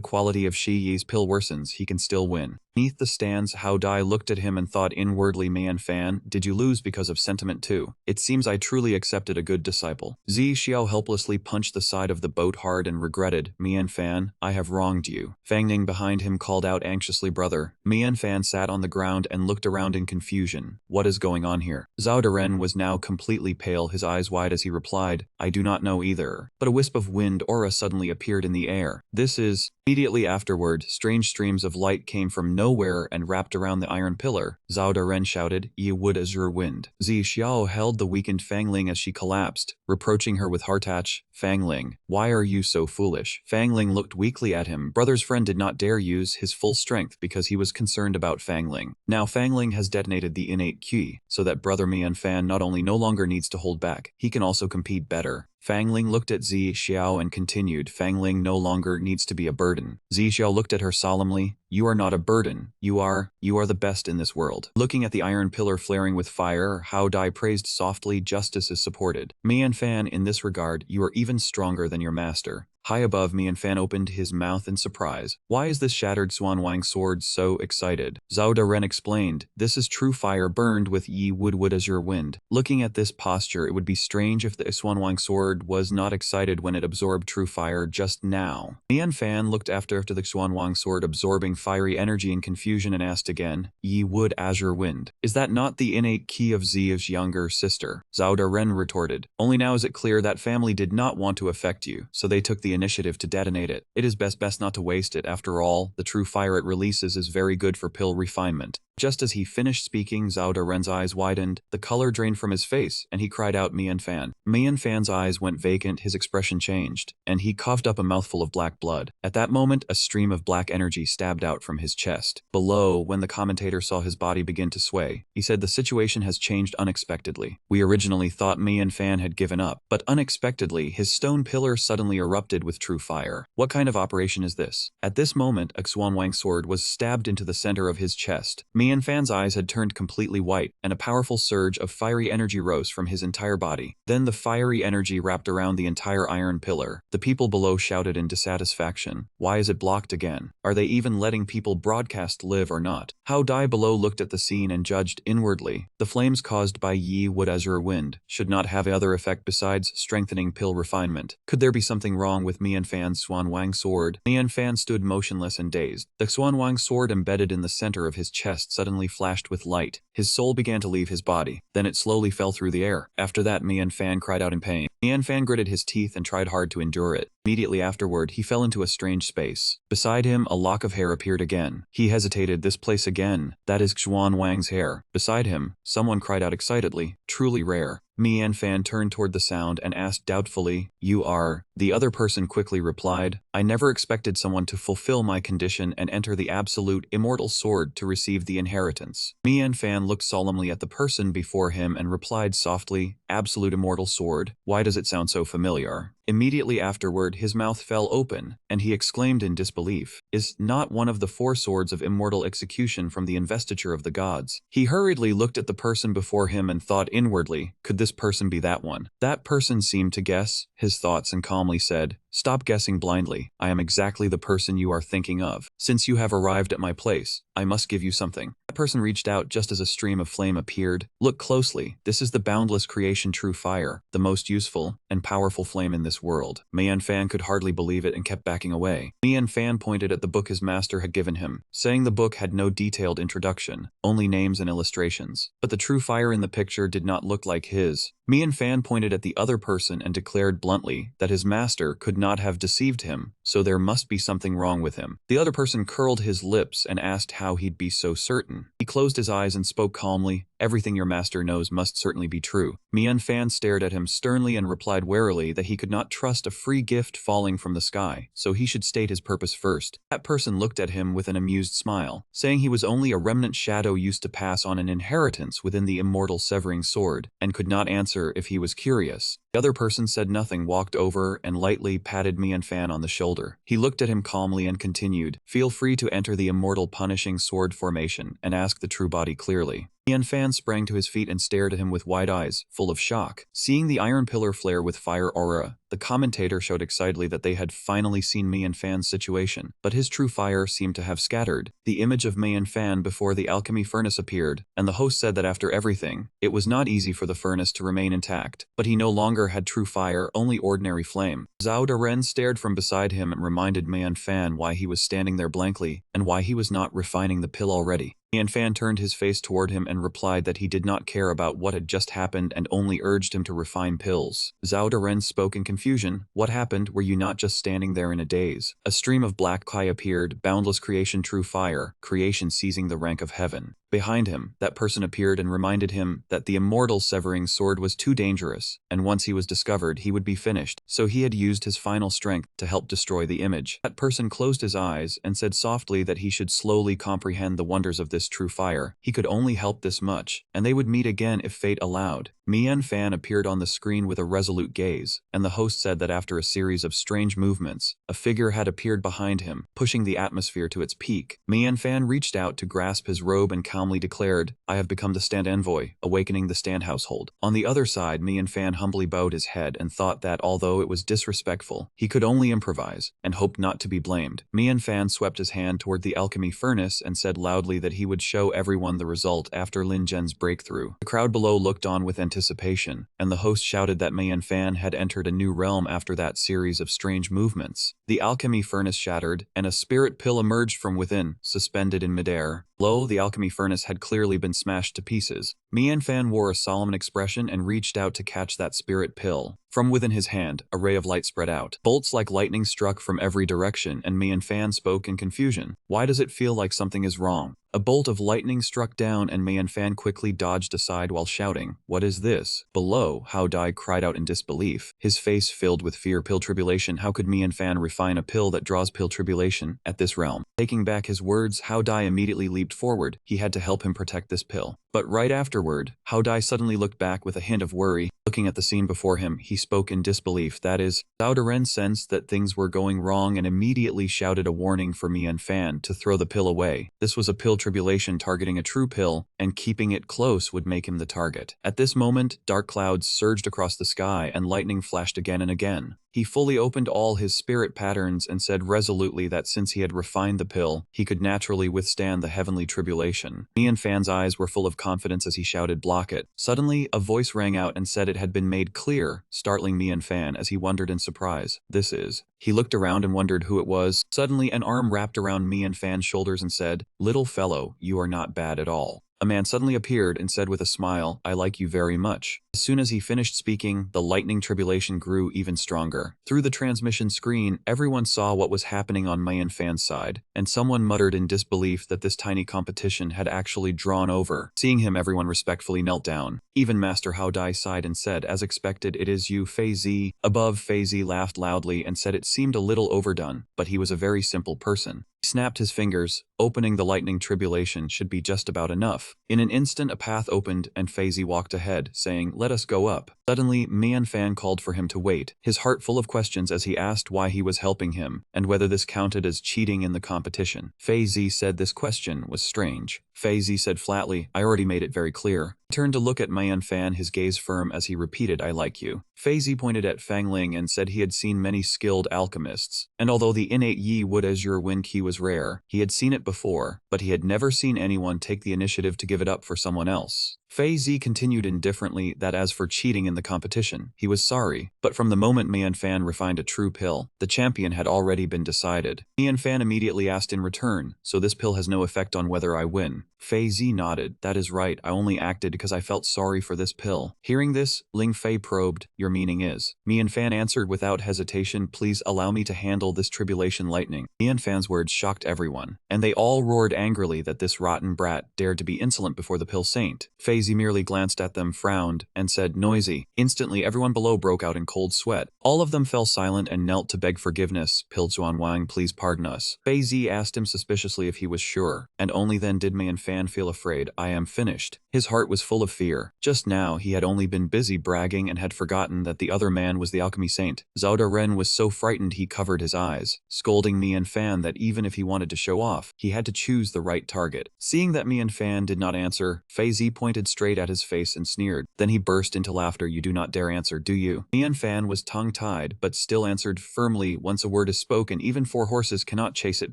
quality of Shi Yi's pill worsens, he can still win. Beneath the stands, Hao Dai looked at him and thought inwardly, Mianfan, did you lose because of sentiment too? It seems I truly accepted a good disciple. Zi Xiao helplessly punched the side of the boat hard and regretted, Mianfan, I have wronged you. Fang Ning behind him called out anxiously, brother. Mianfan sat on the ground and looked around in confusion. What is going on here? Zhao Ren was now completely pale, his eyes wide as he replied, I do not know either. But a wisp of wind aura suddenly appeared in the air. This is... Immediately afterward, strange streams of light came from nowhere and wrapped around the iron pillar. Zhao Ren shouted, Ye wood azure wind. Zi Xiao held the weakened Fangling as she collapsed, reproaching her with heartach, Fangling, why are you so foolish? Fangling looked weakly at him. Brother's friend did not dare use his full strength because he was concerned about Fangling. Now Fangling has detonated the innate ki, so that brother Mianfan not only no longer needs to hold back, he can also compete better. Fangling looked at Zi Xiao and continued, Fangling no longer needs to be a burden. Zi Xiao looked at her solemnly, you are not a burden, you are the best in this world. Looking at the iron pillar flaring with fire, Hao Dai praised softly, justice is supported. Mianfan, in this regard, you are even stronger than your master. High above, Mianfan opened his mouth in surprise. Why is this shattered Xuanwang sword so excited? Zhao Ren explained, this is true fire burned with Yi wood azure wind. Looking at this posture, it would be strange if the Xuanwang sword was not excited when it absorbed true fire just now. Mianfan looked after the Xuanwang sword absorbing fiery energy in confusion and asked again, Yi wood azure wind. Is that not the innate ki of Zi's younger sister? Zhao Ren retorted, only now is it clear that family did not want to affect you, so they took the initiative to detonate it. It is best not to waste it. After all, the true fire it releases is very good for pill refinement. Just as he finished speaking, Zhao Ren's eyes widened, the color drained from his face, and he cried out, Mianfan. Mianfan's eyes went vacant, his expression changed, and he coughed up a mouthful of black blood. At that moment, a stream of black energy stabbed out from his chest. Below, when the commentator saw his body begin to sway, he said the situation has changed unexpectedly. We originally thought Mianfan had given up, but unexpectedly, his stone pillar suddenly erupted with true fire. What kind of operation is this? At this moment, a Xuanwang sword was stabbed into the center of his chest. Mian Fan's eyes had turned completely white, and a powerful surge of fiery energy rose from his entire body. Then the fiery energy wrapped around the entire iron pillar. The people below shouted in dissatisfaction. Why is it blocked again? Are they even letting people broadcast live or not? How Dai below looked at the scene and judged inwardly. The flames caused by Yi Wood Azure Wind should not have other effect besides strengthening pill refinement. Could there be something wrong with Mian Fan's Xuan Wang sword? Mian Fan stood motionless and dazed. The Xuan Wang sword embedded in the center of his chest suddenly flashed with light. His soul began to leave his body. Then it slowly fell through the air. After that, Mian Fan cried out in pain. Mian Fan gritted his teeth and tried hard to endure it. Immediately afterward, he fell into a strange space. Beside him, a lock of hair appeared again. He hesitated. This place again. That is Xuan Wang's hair. Beside him, someone cried out excitedly. Truly rare. Mian Fan turned toward the sound and asked doubtfully, "You are?" The other person quickly replied, "I never expected someone to fulfill my condition and enter the absolute immortal sword to receive the inheritance." Mian Fan looked solemnly at the person before him and replied softly, "Absolute immortal sword? Why does it sound so familiar?" Immediately afterward, his mouth fell open, and he exclaimed in disbelief, "Is not one of the 4 swords of immortal execution from the investiture of the gods?" He hurriedly looked at the person before him and thought inwardly, could this person be that one? That person seemed to guess his thoughts and calmly said, "Stop guessing blindly. I am exactly the person you are thinking of. Since you have arrived at my place, I must give you something." That person reached out just as a stream of flame appeared. "Look closely. This is the boundless creation true fire, the most useful and powerful flame in this world." Mian Fan could hardly believe it and kept backing away. Mian Fan pointed at the book his master had given him, saying the book had no detailed introduction, only names and illustrations. But the true fire in the picture did not look like his. Mian Fan pointed at the other person and declared bluntly that his master could not have deceived him, so there must be something wrong with him. The other person curled his lips and asked how he'd be so certain. He closed his eyes and spoke calmly, "Everything your master knows must certainly be true." Mian Fan stared at him sternly and replied warily that he could not trust a free gift falling from the sky, so he should state his purpose first. That person looked at him with an amused smile, saying he was only a remnant shadow used to pass on an inheritance within the immortal severing sword, and could not answer if he was curious. The other person said nothing, walked over and lightly patted Mian Fan on the shoulder. He looked at him calmly and continued, "Feel free to enter the immortal punishing sword formation and ask the true body clearly." Mian Fan sprang to his feet and stared at him with wide eyes, full of shock. Seeing the iron pillar flare with fire aura, the commentator showed excitedly that they had finally seen Mian Fan's situation, but his true fire seemed to have scattered. The image of Mian Fan before the alchemy furnace appeared, and the host said that after everything, it was not easy for the furnace to remain intact, but he no longer had true fire, only ordinary flame. Zhao Daren stared from beside him and reminded Mian Fan why he was standing there blankly, and why he was not refining the pill already. Mian Fan turned his face toward him and replied that he did not care about what had just happened and only urged him to refine pills. Zhao Daren spoke in confusion, "What happened? Were you not just standing there in a daze?" A stream of black kai appeared, boundless creation true fire, creation seizing the rank of heaven. Behind him, that person appeared and reminded him that the immortal severing sword was too dangerous, and once he was discovered he would be finished, so he had used his final strength to help destroy the image. That person closed his eyes and said softly that he should slowly comprehend the wonders of this true fire. He could only help this much, and they would meet again if fate allowed. Mian Fan appeared on the screen with a resolute gaze, and the host said that after a series of strange movements, a figure had appeared behind him, pushing the atmosphere to its peak. Mian Fan reached out to grasp his robe and calmly declared, "I have become the Stand Envoy, awakening the Stand household." On the other side, Mian Fan humbly bowed his head and thought that although it was disrespectful, he could only improvise, and hoped not to be blamed. Mian Fan swept his hand toward the alchemy furnace and said loudly that he would show everyone the result after Lin Zhen's breakthrough. The crowd below looked on with anticipation, and the host shouted that Mian Fan had entered a new realm after that series of strange movements. The alchemy furnace shattered, and a spirit pill emerged from within, suspended in midair. Lo, the alchemy furnace had clearly been smashed to pieces. Mian Fan wore a solemn expression and reached out to catch that spirit pill. From within his hand, a ray of light spread out. Bolts like lightning struck from every direction, and Mian Fan spoke in confusion. "Why does it feel like something is wrong?" A bolt of lightning struck down, and Mian Fan quickly dodged aside while shouting, "What is this?" Below, Hao Dai cried out in disbelief, his face filled with fear. Pill tribulation. How could Mian Fan refine a pill that draws pill tribulation at this realm? Taking back his words, Hao Dai immediately leaped forward. He had to help him protect this pill. But right after Afterward, Hao Dai suddenly looked back with a hint of worry. Looking at the scene before him, he spoke in disbelief. That is, Zhao Daren sensed that things were going wrong and immediately shouted a warning for Mian Fan to throw the pill away. This was a pill tribulation targeting a true pill, and keeping it close would make him the target. At this moment, dark clouds surged across the sky and lightning flashed again and again. He fully opened all his spirit patterns and said resolutely that since he had refined the pill, he could naturally withstand the heavenly tribulation. Mian Fan's eyes were full of confidence as he shouted, "Block it." Suddenly, a voice rang out and said it had been made clear, startling Mian Fan as he wondered in surprise. "This is..." He looked around and wondered who it was. Suddenly, an arm wrapped around Mian Fan's shoulders and said, "Little fellow, you are not bad at all." A man suddenly appeared and said with a smile, "I like you very much." As soon as he finished speaking, the lightning tribulation grew even stronger. Through the transmission screen, everyone saw what was happening on Mian Fan's side, and someone muttered in disbelief that this tiny competition had actually drawn over. Seeing him, everyone respectfully knelt down. Even Master Hao Dai sighed and said, "As expected, it is you, Fei Zi." Above, Fei Zi laughed loudly and said it seemed a little overdone, but he was a very simple person. He snapped his fingers. Opening the lightning tribulation should be just about enough. In an instant, a path opened and Fei Zi walked ahead, saying, "Let us go up." Suddenly, Mian Fan called for him to wait, his heart full of questions as he asked why he was helping him, and whether this counted as cheating in the competition. Fei Zi said this question was strange. Fei Zi said flatly, "I already made it very clear." He turned to look at Mian Fan, his gaze firm as he repeated, "I like you." Fei Zi pointed at Fang Ling and said he had seen many skilled alchemists, and although the innate Yi Wood Azure Wind Key was rare, he had seen it before, but he had never seen anyone take the initiative to give it up for someone else. Fei Zi continued indifferently that as for cheating in the competition, he was sorry, but from the moment Mian Fan refined a true pill, the champion had already been decided. Mian Fan immediately asked in return, "So this pill has no effect on whether I win?" Fei Zi nodded. "That is right, I only acted because I felt sorry for this pill." Hearing this, Ling Fei probed, "Your meaning is?" Mian Fan answered without hesitation, "Please allow me to handle this tribulation lightning." Mian Fan's words shocked everyone, and they all roared angrily that this rotten brat dared to be insolent before the pill saint. Fei Zi merely glanced at them, frowned, and said, "Noisy." Instantly, everyone below broke out in cold sweat. All of them fell silent and knelt to beg forgiveness. "Pil Zuan Wang, please pardon us." Fei Zi asked him suspiciously if he was sure, and only then did Mian Fan feel afraid. "I am finished." His heart was full of fear. Just now, he had only been busy bragging and had forgotten that the other man was the alchemy saint. Zhao Daren was so frightened he covered his eyes, scolding Mian Fan that even if he wanted to show off, he had to choose the right target. Seeing that Mian Fan did not answer, Fei Zi pointed straight at his face and sneered. Then he burst into laughter. "You do not dare answer, do you?" Mian Fan was tongue-tied, but still answered firmly, "Once a word is spoken, even 4 horses cannot chase it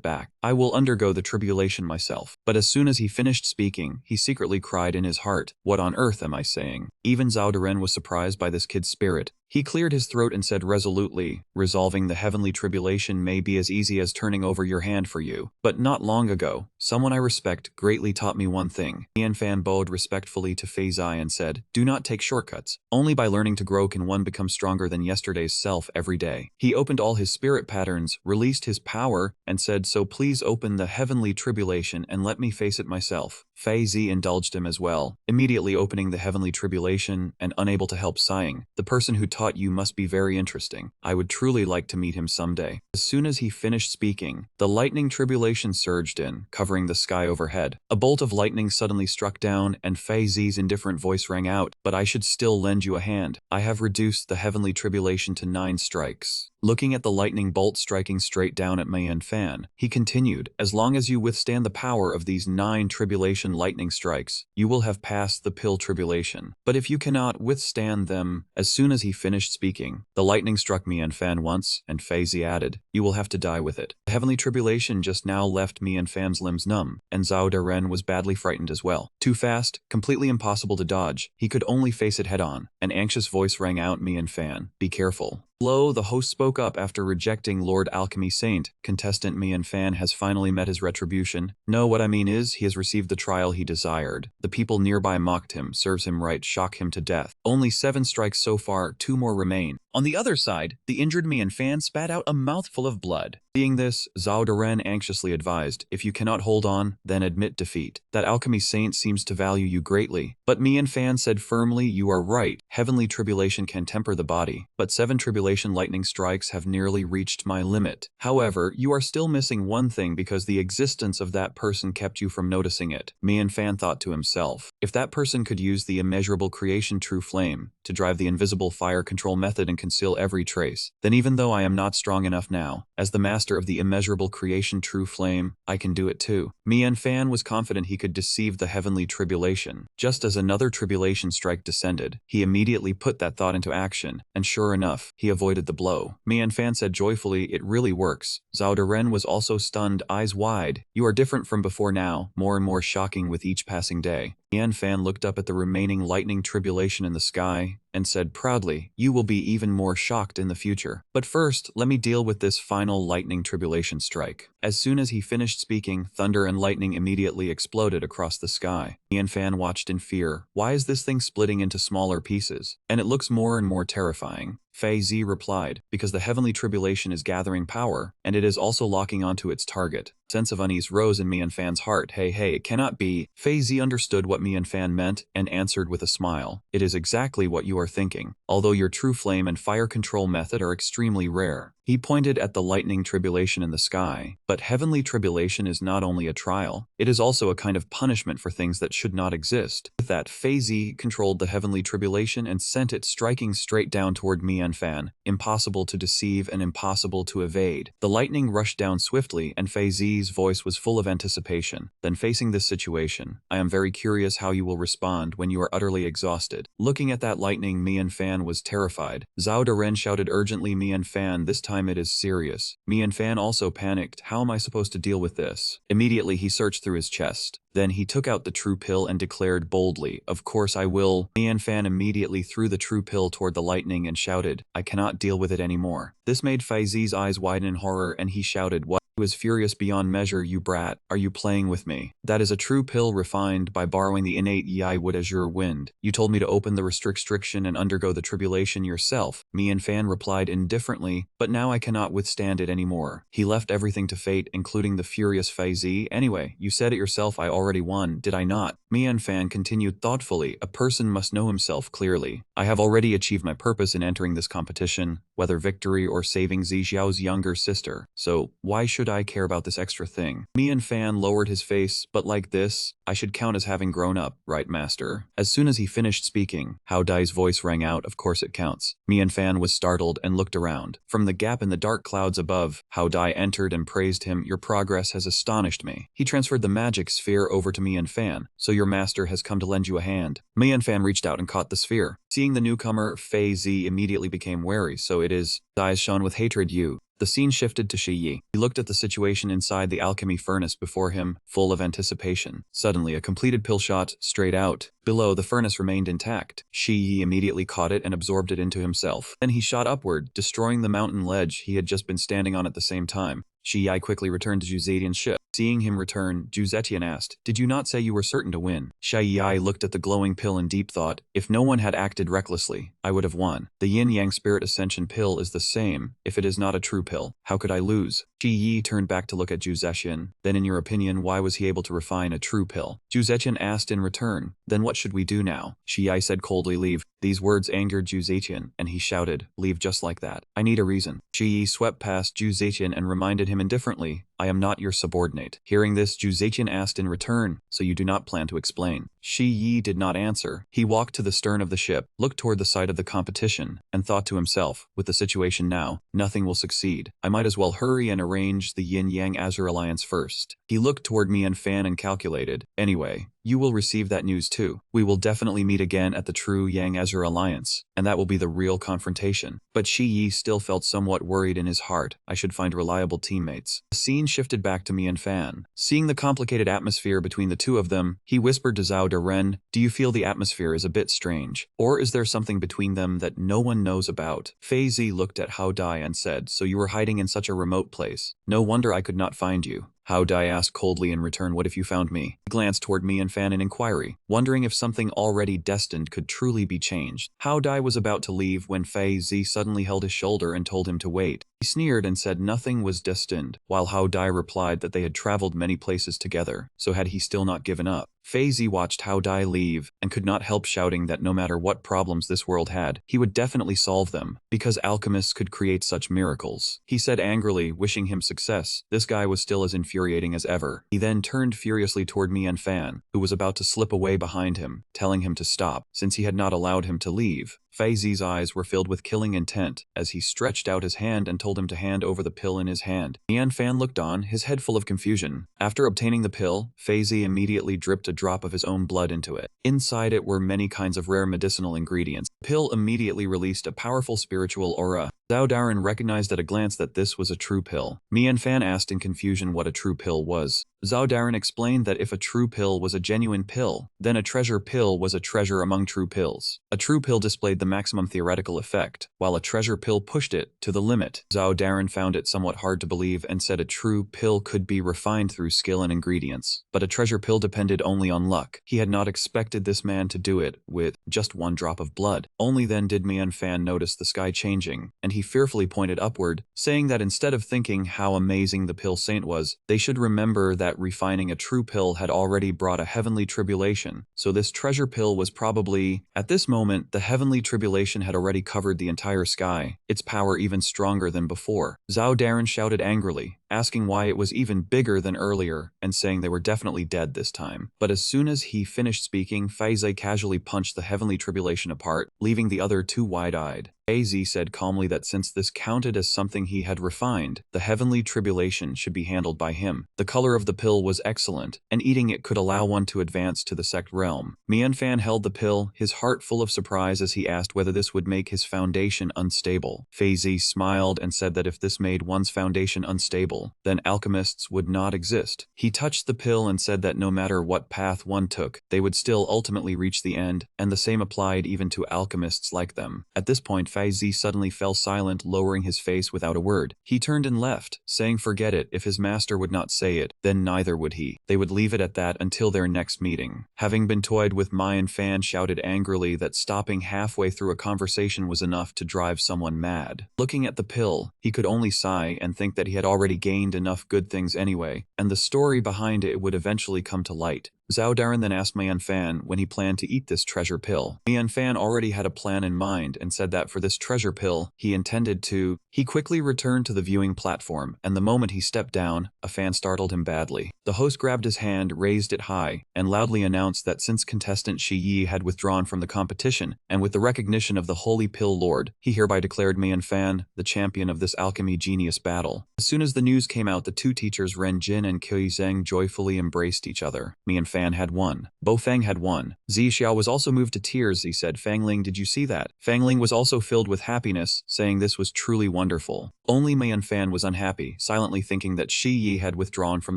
back. I will undergo the tribulation myself." But as soon as he finished speaking, he secretly cried in his heart, "What on earth am I saying?" Even Zhao Daren was surprised by this kid's spirit. He cleared his throat and said resolutely, "Resolving the heavenly tribulation may be as easy as turning over your hand for you. But not long ago, someone I respect greatly taught me one thing." Mian Fan bowed respectfully to Fei Zi and said, "Do not take shortcuts. Only by learning to grow can one become stronger than yesterday's self every day." He opened all his spirit patterns, released his power, and said, "So please open the heavenly tribulation and let me face it myself." Fei Zi indulged him as well, immediately opening the heavenly tribulation and unable to help sighing. "The person who taught you must be very interesting. I would truly like to meet him someday." As soon as he finished speaking, the lightning tribulation surged in, covering the sky overhead. A bolt of lightning suddenly struck down, and Fei Zi's indifferent voice rang out, "But I should still lend you a hand. I have reduced the heavenly tribulation to 9 strikes. Looking at the lightning bolt striking straight down at Mian Fan, he continued, "As long as you withstand the power of these 9 tribulation lightning strikes, you will have passed the pill tribulation. But if you cannot withstand them..." As soon as he finished speaking, the lightning struck Mian Fan once, and Fei Zi added, "You will have to die with it." The heavenly tribulation just now left Mian Fan's limbs numb, and Zhao Daren was badly frightened as well. Too fast, completely impossible to dodge, he could only face it head-on. An anxious voice rang out, "Mian Fan, be careful." Lo, the host spoke up after rejecting Lord Alchemy Saint. "Contestant Mian Fan has finally met his retribution. No, what I mean is, he has received the trial he desired. The people nearby mocked him, serves him right, shock him to death. Only 7 strikes so far, 2 more remain." On the other side, the injured Mian Fan spat out a mouthful of blood. Seeing this, Zhao Daren anxiously advised, if you cannot hold on, then admit defeat. That alchemy saint seems to value you greatly. But Mian Fan said firmly, you are right. Heavenly tribulation can temper the body, but 7 tribulation lightning strikes have nearly reached my limit. However, you are still missing one thing because the existence of that person kept you from noticing it. Mian Fan thought to himself, if that person could use the immeasurable creation true flame to drive the invisible fire control method and conceal every trace, then even though I am not strong enough now, as the master of the immeasurable creation true flame, I can do it too. Mian Fan was confident he could deceive the heavenly tribulation. Just as another tribulation strike descended, he immediately put that thought into action, and sure enough, he avoided the blow. Mian Fan said joyfully, it really works. Zhao Daren was also stunned, eyes wide. You are different from before now, more and more shocking with each passing day. Mian Fan looked up at the remaining lightning tribulation in the sky and said proudly, you will be even more shocked in the future. But first, let me deal with this final lightning tribulation strike. As soon as he finished speaking, thunder and lightning immediately exploded across the sky. Mian Fan watched in fear. Why is this thing splitting into smaller pieces? And it looks more and more terrifying. Fei Zi replied, because the heavenly tribulation is gathering power, and it is also locking onto its target. Sense of unease rose in Mian Fan's heart. Hey, it cannot be. Fei Zi understood what Mian Fan meant and answered with a smile. It is exactly what you are thinking, although your true flame and fire control method are extremely rare. He pointed at the lightning tribulation in the sky. But heavenly tribulation is not only a trial, it is also a kind of punishment for things that should not exist. With that, Fei Zi controlled the heavenly tribulation and sent it striking straight down toward Mian Fan, impossible to deceive and impossible to evade. The lightning rushed down swiftly, and Fei Zi's voice was full of anticipation. Then facing this situation, I am very curious how you will respond when you are utterly exhausted. Looking at that lightning, Mian Fan was terrified. Zhao Daren shouted urgently, Mian Fan, this time it is serious. Mian Fan also panicked. How am I supposed to deal with this? Immediately he searched through his chest. Then he took out the true pill and declared boldly, of course I will. Mian Fan immediately threw the true pill toward the lightning and shouted, I cannot deal with it anymore. This made Fei Zi's eyes widen in horror and he shouted, what? He was furious beyond measure. You brat, are you playing with me? That is a true pill refined by borrowing the innate Yi wood azure wind. You told me to open the restriction and undergo the tribulation yourself. Mian Fan replied indifferently, but now I cannot withstand it anymore. He left everything to fate, including the furious Fei Zi. Anyway, you said it yourself, I already won, did I not? Mian Fan continued thoughtfully, a person must know himself clearly. I have already achieved my purpose in entering this competition, whether victory or saving Zi Xiao's younger sister. So, why should I care about this extra thing? Mian Fan lowered his face, but like this, I should count as having grown up, right master? As soon as he finished speaking, Hao Dai's voice rang out, of course it counts. Mian Fan was startled and looked around. From the gap in the dark clouds above, Hao Dai entered and praised him, your progress has astonished me. He transferred the magic sphere over to Mian Fan, so your master has come to lend you a hand. Mian Fan reached out and caught the sphere. Seeing the newcomer, Fei Zi immediately became wary, so it is. Eyes shone with hatred. The scene shifted to Shi Yi. He looked at the situation inside the alchemy furnace before him, full of anticipation. Suddenly, a completed pill shot straight out. Below, the furnace remained intact. Shi Yi immediately caught it and absorbed it into himself. Then he shot upward, destroying the mountain ledge he had just been standing on at the same time. Shi Yi quickly returned to Zhu Zetian's ship. Seeing him return, Zhu Zetian asked, did you not say you were certain to win? Shi Yi looked at the glowing pill in deep thought. If no one had acted recklessly, I would have won. The yin-yang spirit ascension pill is the same. If it is not a true pill, how could I lose? Shi Yi turned back to look at Zhu Zetian. Then in your opinion, why was he able to refine a true pill? Zhu Zetian asked in return. Then what should we do now? Shi Yi said coldly, leave. These words angered Zhu Zetian, and he shouted, leave just like that. I need a reason. Shi Yi swept past Zhu Zetian and reminded him indifferently, I am not your subordinate. Hearing this, Zhu Zetian asked in return, so you do not plan to explain? Shi Yi did not answer. He walked to the stern of the ship, looked toward the site of the competition, and thought to himself, with the situation now, nothing will succeed. I might as well hurry and arrange the Yin-Yang Azure Alliance first. He looked toward Mian Fan and calculated, anyway, you will receive that news too. We will definitely meet again at the true Yang Azure Alliance, and that will be the real confrontation. But Shi Yi still felt somewhat worried in his heart. I should find reliable teammates. The scene shifted back to Mian Fan. Seeing the complicated atmosphere between the two of them, he whispered to Zhao Daren, do you feel the atmosphere is a bit strange? Or is there something between them that no one knows about? Fei Zi looked at Hao Dai and said, so you were hiding in such a remote place. No wonder I could not find you. Hao Dai asked coldly in return. What if you found me? He glanced toward Mian Fan in inquiry, wondering if something already destined could truly be changed. Hao Dai was about to leave when Fei Zi suddenly held his shoulder and told him to wait. He sneered and said nothing was destined, while Hao Dai replied that they had traveled many places together, so had he still not given up. Fei Zi watched Hao Dai leave and could not help shouting that no matter what problems this world had, he would definitely solve them, because alchemists could create such miracles. He said angrily, wishing him success. This guy was still as infuriating as ever. He then turned furiously toward Mian Fan, who was about to slip away behind him, telling him to stop, since he had not allowed him to leave. Fei Zi's eyes were filled with killing intent as he stretched out his hand and told him to hand over the pill in his hand. Mian Fan looked on, his head full of confusion. After obtaining the pill, Fei Zi immediately dripped a drop of his own blood into it. Inside it were many kinds of rare medicinal ingredients. The pill immediately released a powerful spiritual aura. Zhao Daren recognized at a glance that this was a true pill. Mian Fan asked in confusion what a true pill was. Zhao Daren explained that if a true pill was a genuine pill, then a treasure pill was a treasure among true pills. A true pill displayed the maximum theoretical effect, while a treasure pill pushed it to the limit. Zhao Daren found it somewhat hard to believe and said a true pill could be refined through skill and ingredients, but a treasure pill depended only on luck. He had not expected this man to do it with just one drop of blood. Only then did Mian Fan notice the sky changing, and he fearfully pointed upward, saying that instead of thinking how amazing the pill saint was, they should remember that refining a true pill had already brought a heavenly tribulation, so this treasure pill was probably… At this moment, the heavenly tribulation had already covered the entire sky, its power even stronger than before. Zhao Daren shouted angrily, asking why it was even bigger than earlier, and saying they were definitely dead this time. But as soon as he finished speaking, Fei Zi casually punched the heavenly tribulation apart, leaving the other two wide-eyed. Fei Zi said calmly that since this counted as something he had refined, the heavenly tribulation should be handled by him. The color of the pill was excellent, and eating it could allow one to advance to the sect realm. Mian Fan held the pill, his heart full of surprise as he asked whether this would make his foundation unstable. Fei Zi smiled and said that if this made one's foundation unstable, then alchemists would not exist. He touched the pill and said that no matter what path one took, they would still ultimately reach the end, and the same applied even to alchemists like them. At this point, Fei Zi suddenly fell silent, lowering his face without a word. He turned and left, saying forget it, if his master would not say it, then neither would he. They would leave it at that until their next meeting. Having been toyed with, Mian Fan shouted angrily that stopping halfway through a conversation was enough to drive someone mad. Looking at the pill, he could only sigh and think that he had already gained enough good things anyway, and the story behind it would eventually come to light. Zhao Daren then asked Mian Fan when he planned to eat this treasure pill. Mian Fan already had a plan in mind and said that for this treasure pill, he intended to… He quickly returned to the viewing platform, and the moment he stepped down, a fan startled him badly. The host grabbed his hand, raised it high, and loudly announced that since contestant Shi Yi had withdrawn from the competition, and with the recognition of the Holy Pill Lord, he hereby declared Mian Fan the champion of this alchemy genius battle. As soon as the news came out, the two teachers Ren Jin and Qi Zheng joyfully embraced each other. Mian Fan had won. Bo Feng had won. Zi Xiao was also moved to tears. He said, Fang Ling, did you see that? Fang Ling was also filled with happiness, saying this was truly wonderful. Only Mian Fan was unhappy, silently thinking that Shi Yi had withdrawn from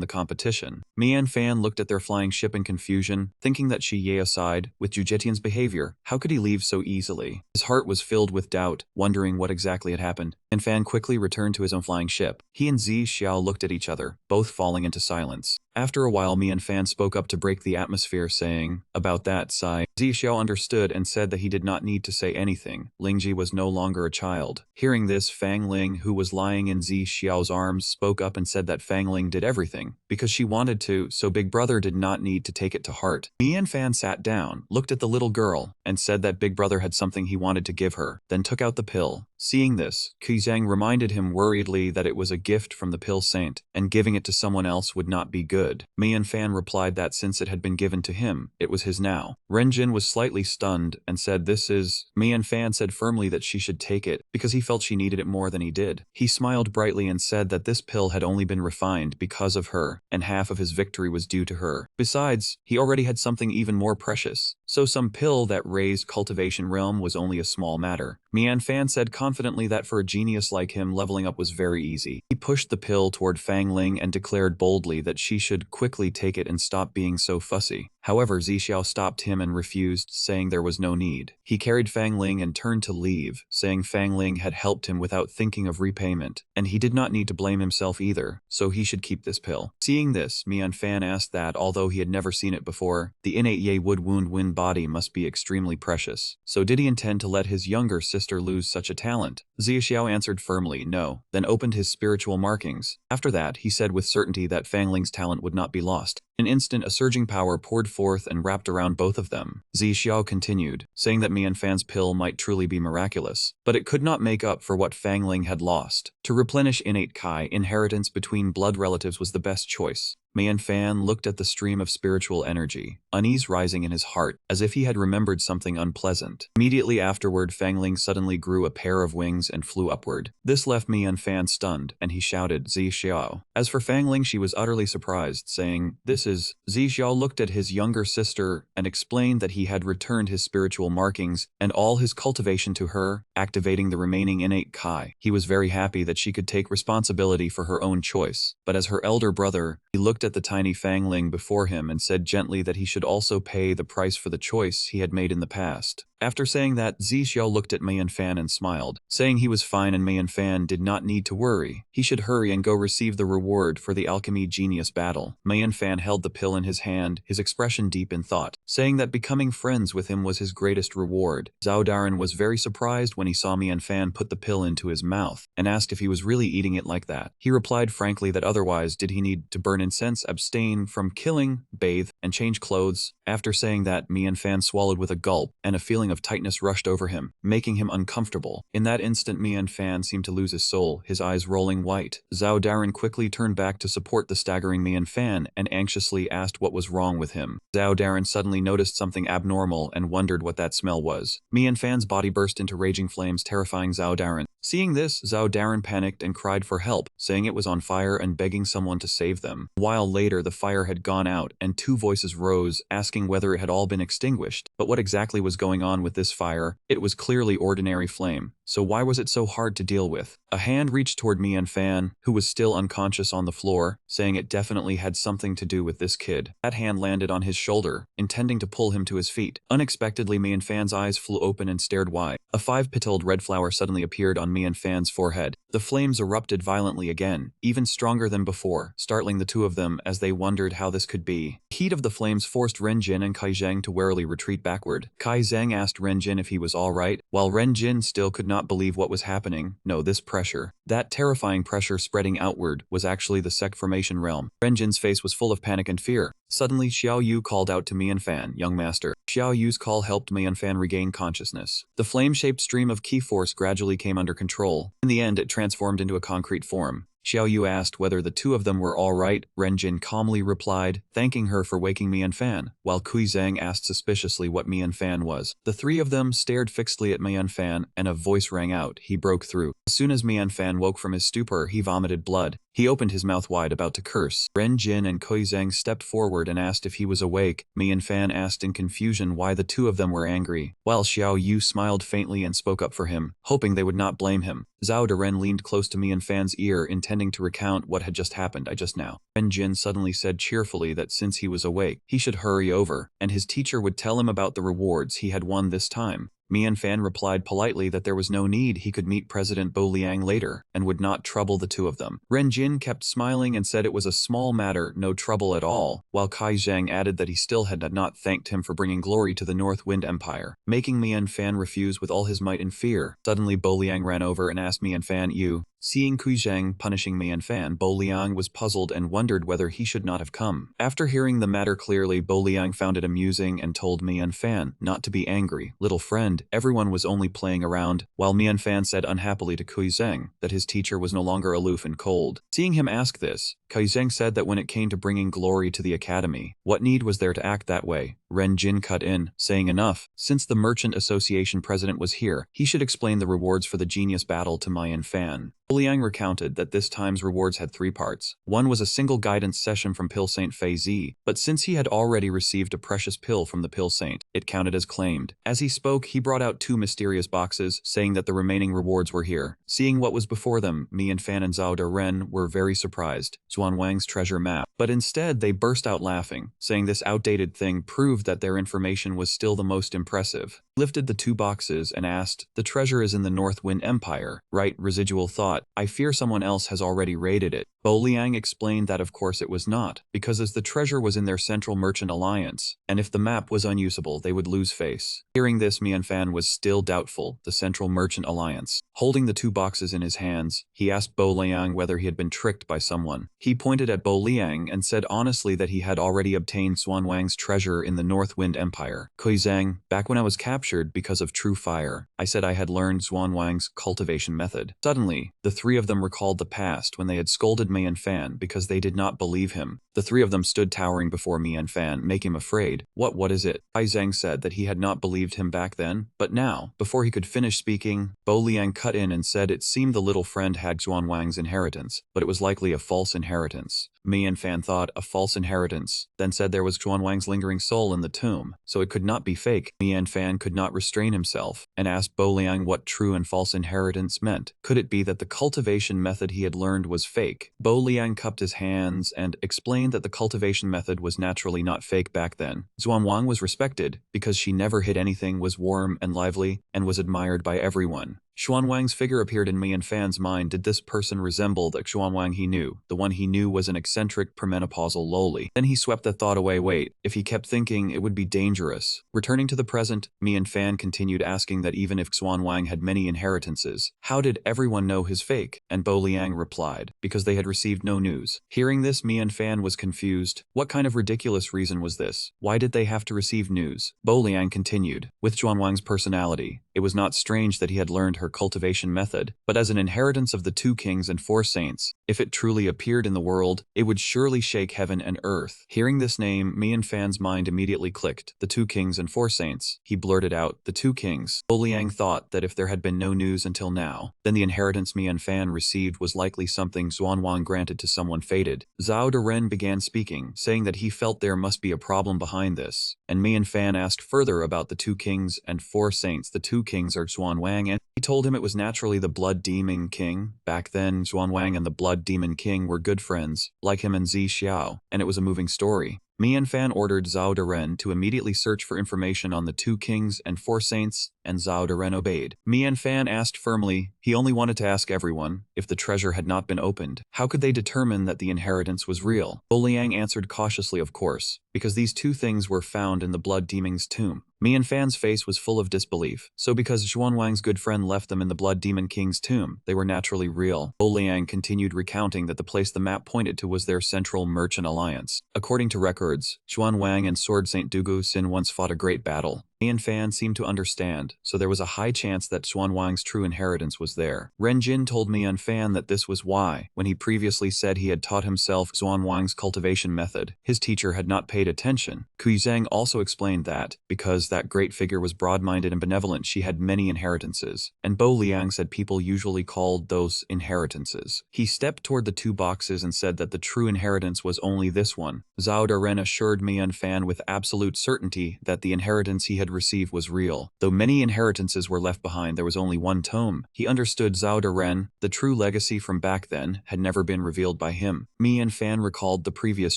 the competition. Mian Fan looked at their flying ship in confusion, thinking that Shi Yi aside, with Zhu Jetian's behavior, how could he leave so easily? His heart was filled with doubt, wondering what exactly had happened. And Fan quickly returned to his own flying ship. He and Zi Xiao looked at each other, both falling into silence. After a while, Mian Fan spoke up to break the atmosphere, saying, about that, Sai. Zi Xiao understood and said that he did not need to say anything. Lingji was no longer a child. Hearing this, Fang Ling, who was lying in Zi Xiao's arms, spoke up and said that Fang Ling did everything because she wanted to, so Big Brother did not need to take it to heart. Mian Fan sat down, looked at the little girl, and said that Big Brother had something he wanted to give her, then took out the pill. Seeing this, Qi Zheng reminded him worriedly that it was a gift from the Pill Saint, and giving it to someone else would not be good. Mian Fan replied that since it had been given to him, it was his now. Ren Jin was slightly stunned and said this is… Mian Fan said firmly that she should take it, because he felt she needed it more than he did. He smiled brightly and said that this pill had only been refined because of her, and half of his victory was due to her. Besides, he already had something even more precious, so some pill that raised cultivation realm was only a small matter. Mian Fan said confidently that for a genius like him, leveling up was very easy. He pushed the pill toward Fang Ling and declared boldly that she should quickly take it and stop being so fussy. However, Zixiao stopped him and refused, saying there was no need. He carried Fang Ling and turned to leave, saying Fang Ling had helped him without thinking of repayment, and he did not need to blame himself either, so he should keep this pill. Seeing this, Mian Fan asked that, although he had never seen it before, the innate Ye Wood Wound Wind body must be extremely precious. So did he intend to let his younger sister lose such a talent? Zixiao answered firmly, no, then opened his spiritual markings. After that, he said with certainty that Fang Ling's talent would not be lost. In an instant, a surging power poured forth and wrapped around both of them. Zixiao continued, saying that Mian Fan's pill might truly be miraculous, but it could not make up for what Fang Ling had lost. To replenish innate Kai, inheritance between blood relatives was the best choice. Mian Fan looked at the stream of spiritual energy, unease rising in his heart, as if he had remembered something unpleasant. Immediately afterward, Fang Ling suddenly grew a pair of wings and flew upward. This left Mian Fan stunned, and he shouted, Zixiao. As for Fang Ling, she was utterly surprised, saying, this is... Zixiao looked at his younger sister and explained that he had returned his spiritual markings and all his cultivation to her, activating the remaining innate Kai. He was very happy that she could take responsibility for her own choice, but as her elder brother, he looked at the tiny Fang Ling before him and said gently that he should also pay the price for the choice he had made in the past. After saying that, Zixiao looked at Mian Fan and smiled, saying he was fine and Mian Fan did not need to worry. He should hurry and go receive the reward for the alchemy genius battle. Mian Fan held the pill in his hand, his expression deep in thought, saying that becoming friends with him was his greatest reward. Zhao Daren was very surprised when he saw Mian Fan put the pill into his mouth, and asked if he was really eating it like that. He replied frankly that otherwise did he need to burn incense, abstain from killing, bathe, and change clothes. After saying that, Mian Fan swallowed with a gulp, and a feeling of tightness rushed over him, making him uncomfortable. In that instant, Mian Fan seemed to lose his soul, his eyes rolling white. Zhao Daren quickly turned back to support the staggering Mian Fan and anxiously asked what was wrong with him. Zhao Daren suddenly noticed something abnormal and wondered what that smell was. Mian Fan's body burst into raging flames, terrifying Zhao Daren. Seeing this, Zhao Daren panicked and cried for help, saying it was on fire and begging someone to save them. A while later, the fire had gone out, and two voices rose, asking whether it had all been extinguished. But what exactly was going on with this fire? It was clearly ordinary flame, so why was it so hard to deal with? A hand reached toward Mian Fan, who was still unconscious on the floor, saying it definitely had something to do with this kid. That hand landed on his shoulder, intending to pull him to his feet. Unexpectedly, Mian Fan's eyes flew open and stared wide. A 5-petaled red flower suddenly appeared on Mian Fan's forehead. The flames erupted violently again, even stronger than before, startling the two of them as they wondered how this could be. The heat of the flames forced Ren Jin and Kai Zheng to warily retreat backward. Kai Zheng asked Ren Jin if he was alright, while Ren Jin still could not believe what was happening. No, this pressure, that terrifying pressure spreading outward, was actually the sect formation realm. Ren Jin's face was full of panic and fear. Suddenly, Xiao Yu called out to Mian Fan, young master. Xiao Yu's call helped Mian Fan regain consciousness. The flame-shaped stream of ki force gradually came under control. In the end, it transformed into a concrete form. Xiao Yu asked whether the two of them were all right. Ren Jin calmly replied, thanking her for waking Mian Fan, while Kui Zhang asked suspiciously what Mian Fan was. The three of them stared fixedly at Mian Fan, and a voice rang out. He broke through. As soon as Mian Fan woke from his stupor, he vomited blood. He opened his mouth wide, about to curse. Ren Jin and Kui Zhang stepped forward and asked if he was awake. Mian Fan asked in confusion why the two of them were angry, while Xiao Yu smiled faintly and spoke up for him, hoping they would not blame him. Zhao Daren leaned close to Mian Fan's ear, intending to recount what had just happened just now. Ren Jin suddenly said cheerfully that since he was awake, he should hurry over, and his teacher would tell him about the rewards he had won this time. Mian Fan replied politely that there was no need, he could meet President Bo Liang later, and would not trouble the two of them. Ren Jin kept smiling and said it was a small matter, no trouble at all, while Kai Zhang added that he still had not thanked him for bringing glory to the North Wind Empire, making Mian Fan refuse with all his might and fear. Suddenly Bo Liang ran over and asked Mian Fan, you. Seeing Kui Zhang punishing Mian Fan, Bo Liang was puzzled and wondered whether he should not have come. After hearing the matter clearly, Bo Liang found it amusing and told Mian Fan not to be angry. Little friend, everyone was only playing around, while Mian Fan said unhappily to Kui Zhang that his teacher was no longer aloof and cold. Seeing him ask this, Kui Zhang said that when it came to bringing glory to the academy, what need was there to act that way? Ren Jin cut in, saying enough. Since the Merchant Association president was here, he should explain the rewards for the genius battle to Mian Fan. Liang recounted that this time's rewards had 3 parts. One was a single guidance session from Pill Saint Fei Zi, but since he had already received a precious pill from the Pill Saint, it counted as claimed. As he spoke, he brought out 2 mysterious boxes, saying that the remaining rewards were here. Seeing what was before them, Mi and Fan and Zhao Ren were very surprised. Xuan Wang's treasure map. But instead, they burst out laughing, saying this outdated thing proved that their information was still the most impressive. He lifted the 2 boxes and asked, "The treasure is in the North Wind Empire, right?" Residual thought, "I fear someone else has already raided it." Bo Liang explained that of course it was not, because as the treasure was in their Central Merchant Alliance, and if the map was unusable, they would lose face. Hearing this, Mian Fan was still doubtful, the Central Merchant Alliance. Holding the 2 boxes in his hands, he asked Bo Liang whether he had been tricked by someone. He pointed at Bo Liang and said honestly that he had already obtained Xuan Wang's treasure in the North Wind Empire. Kui Zhang, back when I was captured because of True Fire, I said I had learned Xuan Wang's cultivation method. Suddenly, the 3 of them recalled the past when they had scolded Mian Fan because they did not believe him. The 3 of them stood towering before Mian Fan, making him afraid. What is it? Kai Zhang said that he had not believed him back then, but now, before he could finish speaking, Bo Liang cut in and said it seemed the little friend had Xuan Wang's inheritance, but it was likely a false inheritance. Mian Fan thought, a false inheritance, then said there was Xuan Wang's lingering soul in the tomb, so it could not be fake. Mian Fan could not restrain himself, and asked Bo Liang what true and false inheritance meant. Could it be that the cultivation method he had learned was fake? Bo Liang cupped his hands and explained that the cultivation method was naturally not fake back then. Xuan Wang was respected because she never hid anything, was warm and lively, and was admired by everyone. Xuan Wang's figure appeared in Mian Fan's mind. Did this person resemble the Xuan Wang he knew? The one he knew was an eccentric premenopausal loli. Then he swept that thought away. Wait, if he kept thinking, it would be dangerous. Returning to the present, Mian Fan continued asking that even if Xuan Wang had many inheritances, how did everyone know his fake? And Bo Liang replied, because they had received no news. Hearing this, Mian Fan was confused. What kind of ridiculous reason was this? Why did they have to receive news? Bo Liang continued, with Xuan Wang's personality, it was not strange that he had learned her cultivation method, but as an inheritance of the 2 kings and 4 saints, if it truly appeared in the world, it would surely shake heaven and earth. Hearing this name, Mian Fan's mind immediately clicked. The 2 kings and 4 saints. He blurted out, the 2 kings. Bo Liang thought that if there had been no news until now, then the inheritance Mian Fan received was likely something Xuan Wang granted to someone fated. Zhao Ren began speaking, saying that he felt there must be a problem behind this, and Mian Fan asked further about the 2 kings and 4 saints. The 2 kings are Xuan Wang, and he told him it was naturally the Blood Demon King. Back then, Xuan Wang and the Blood Demon King were good friends, like him and Zi Xiao, and it was a moving story. Mian Fan ordered Zhao Ren to immediately search for information on the 2 kings and 4 saints, and Zhao Ren obeyed. Mian Fan asked firmly, he only wanted to ask everyone, if the treasure had not been opened, how could they determine that the inheritance was real? Bo Liang answered cautiously, of course, because these 2 things were found in the Blood Demon's tomb. Mian Fan's face was full of disbelief, so because Xuan Wang's good friend left them in the Blood Demon King's tomb, they were naturally real. Bo Liang continued recounting that the place the map pointed to was their Central Merchant Alliance. According to records, Xuan Wang and Sword Saint Dugu Xin once fought a great battle. Mian Fan seemed to understand, so there was a high chance that Xuan Wang's true inheritance was there. Ren Jin told Mian Fan that this was why, when he previously said he had taught himself Xuan Wang's cultivation method, his teacher had not paid attention. Kui Zhang also explained that, because that great figure was broad-minded and benevolent, she had many inheritances, and Bo Liang said people usually called those inheritances. He stepped toward the 2 boxes and said that the true inheritance was only this one. Zhao Ren assured Mian Fan with absolute certainty that the inheritance he had received was real. Though many inheritances were left behind, there was only one tome. He understood Zhao Ren, the true legacy from back then, had never been revealed by him. Mian Fan recalled the previous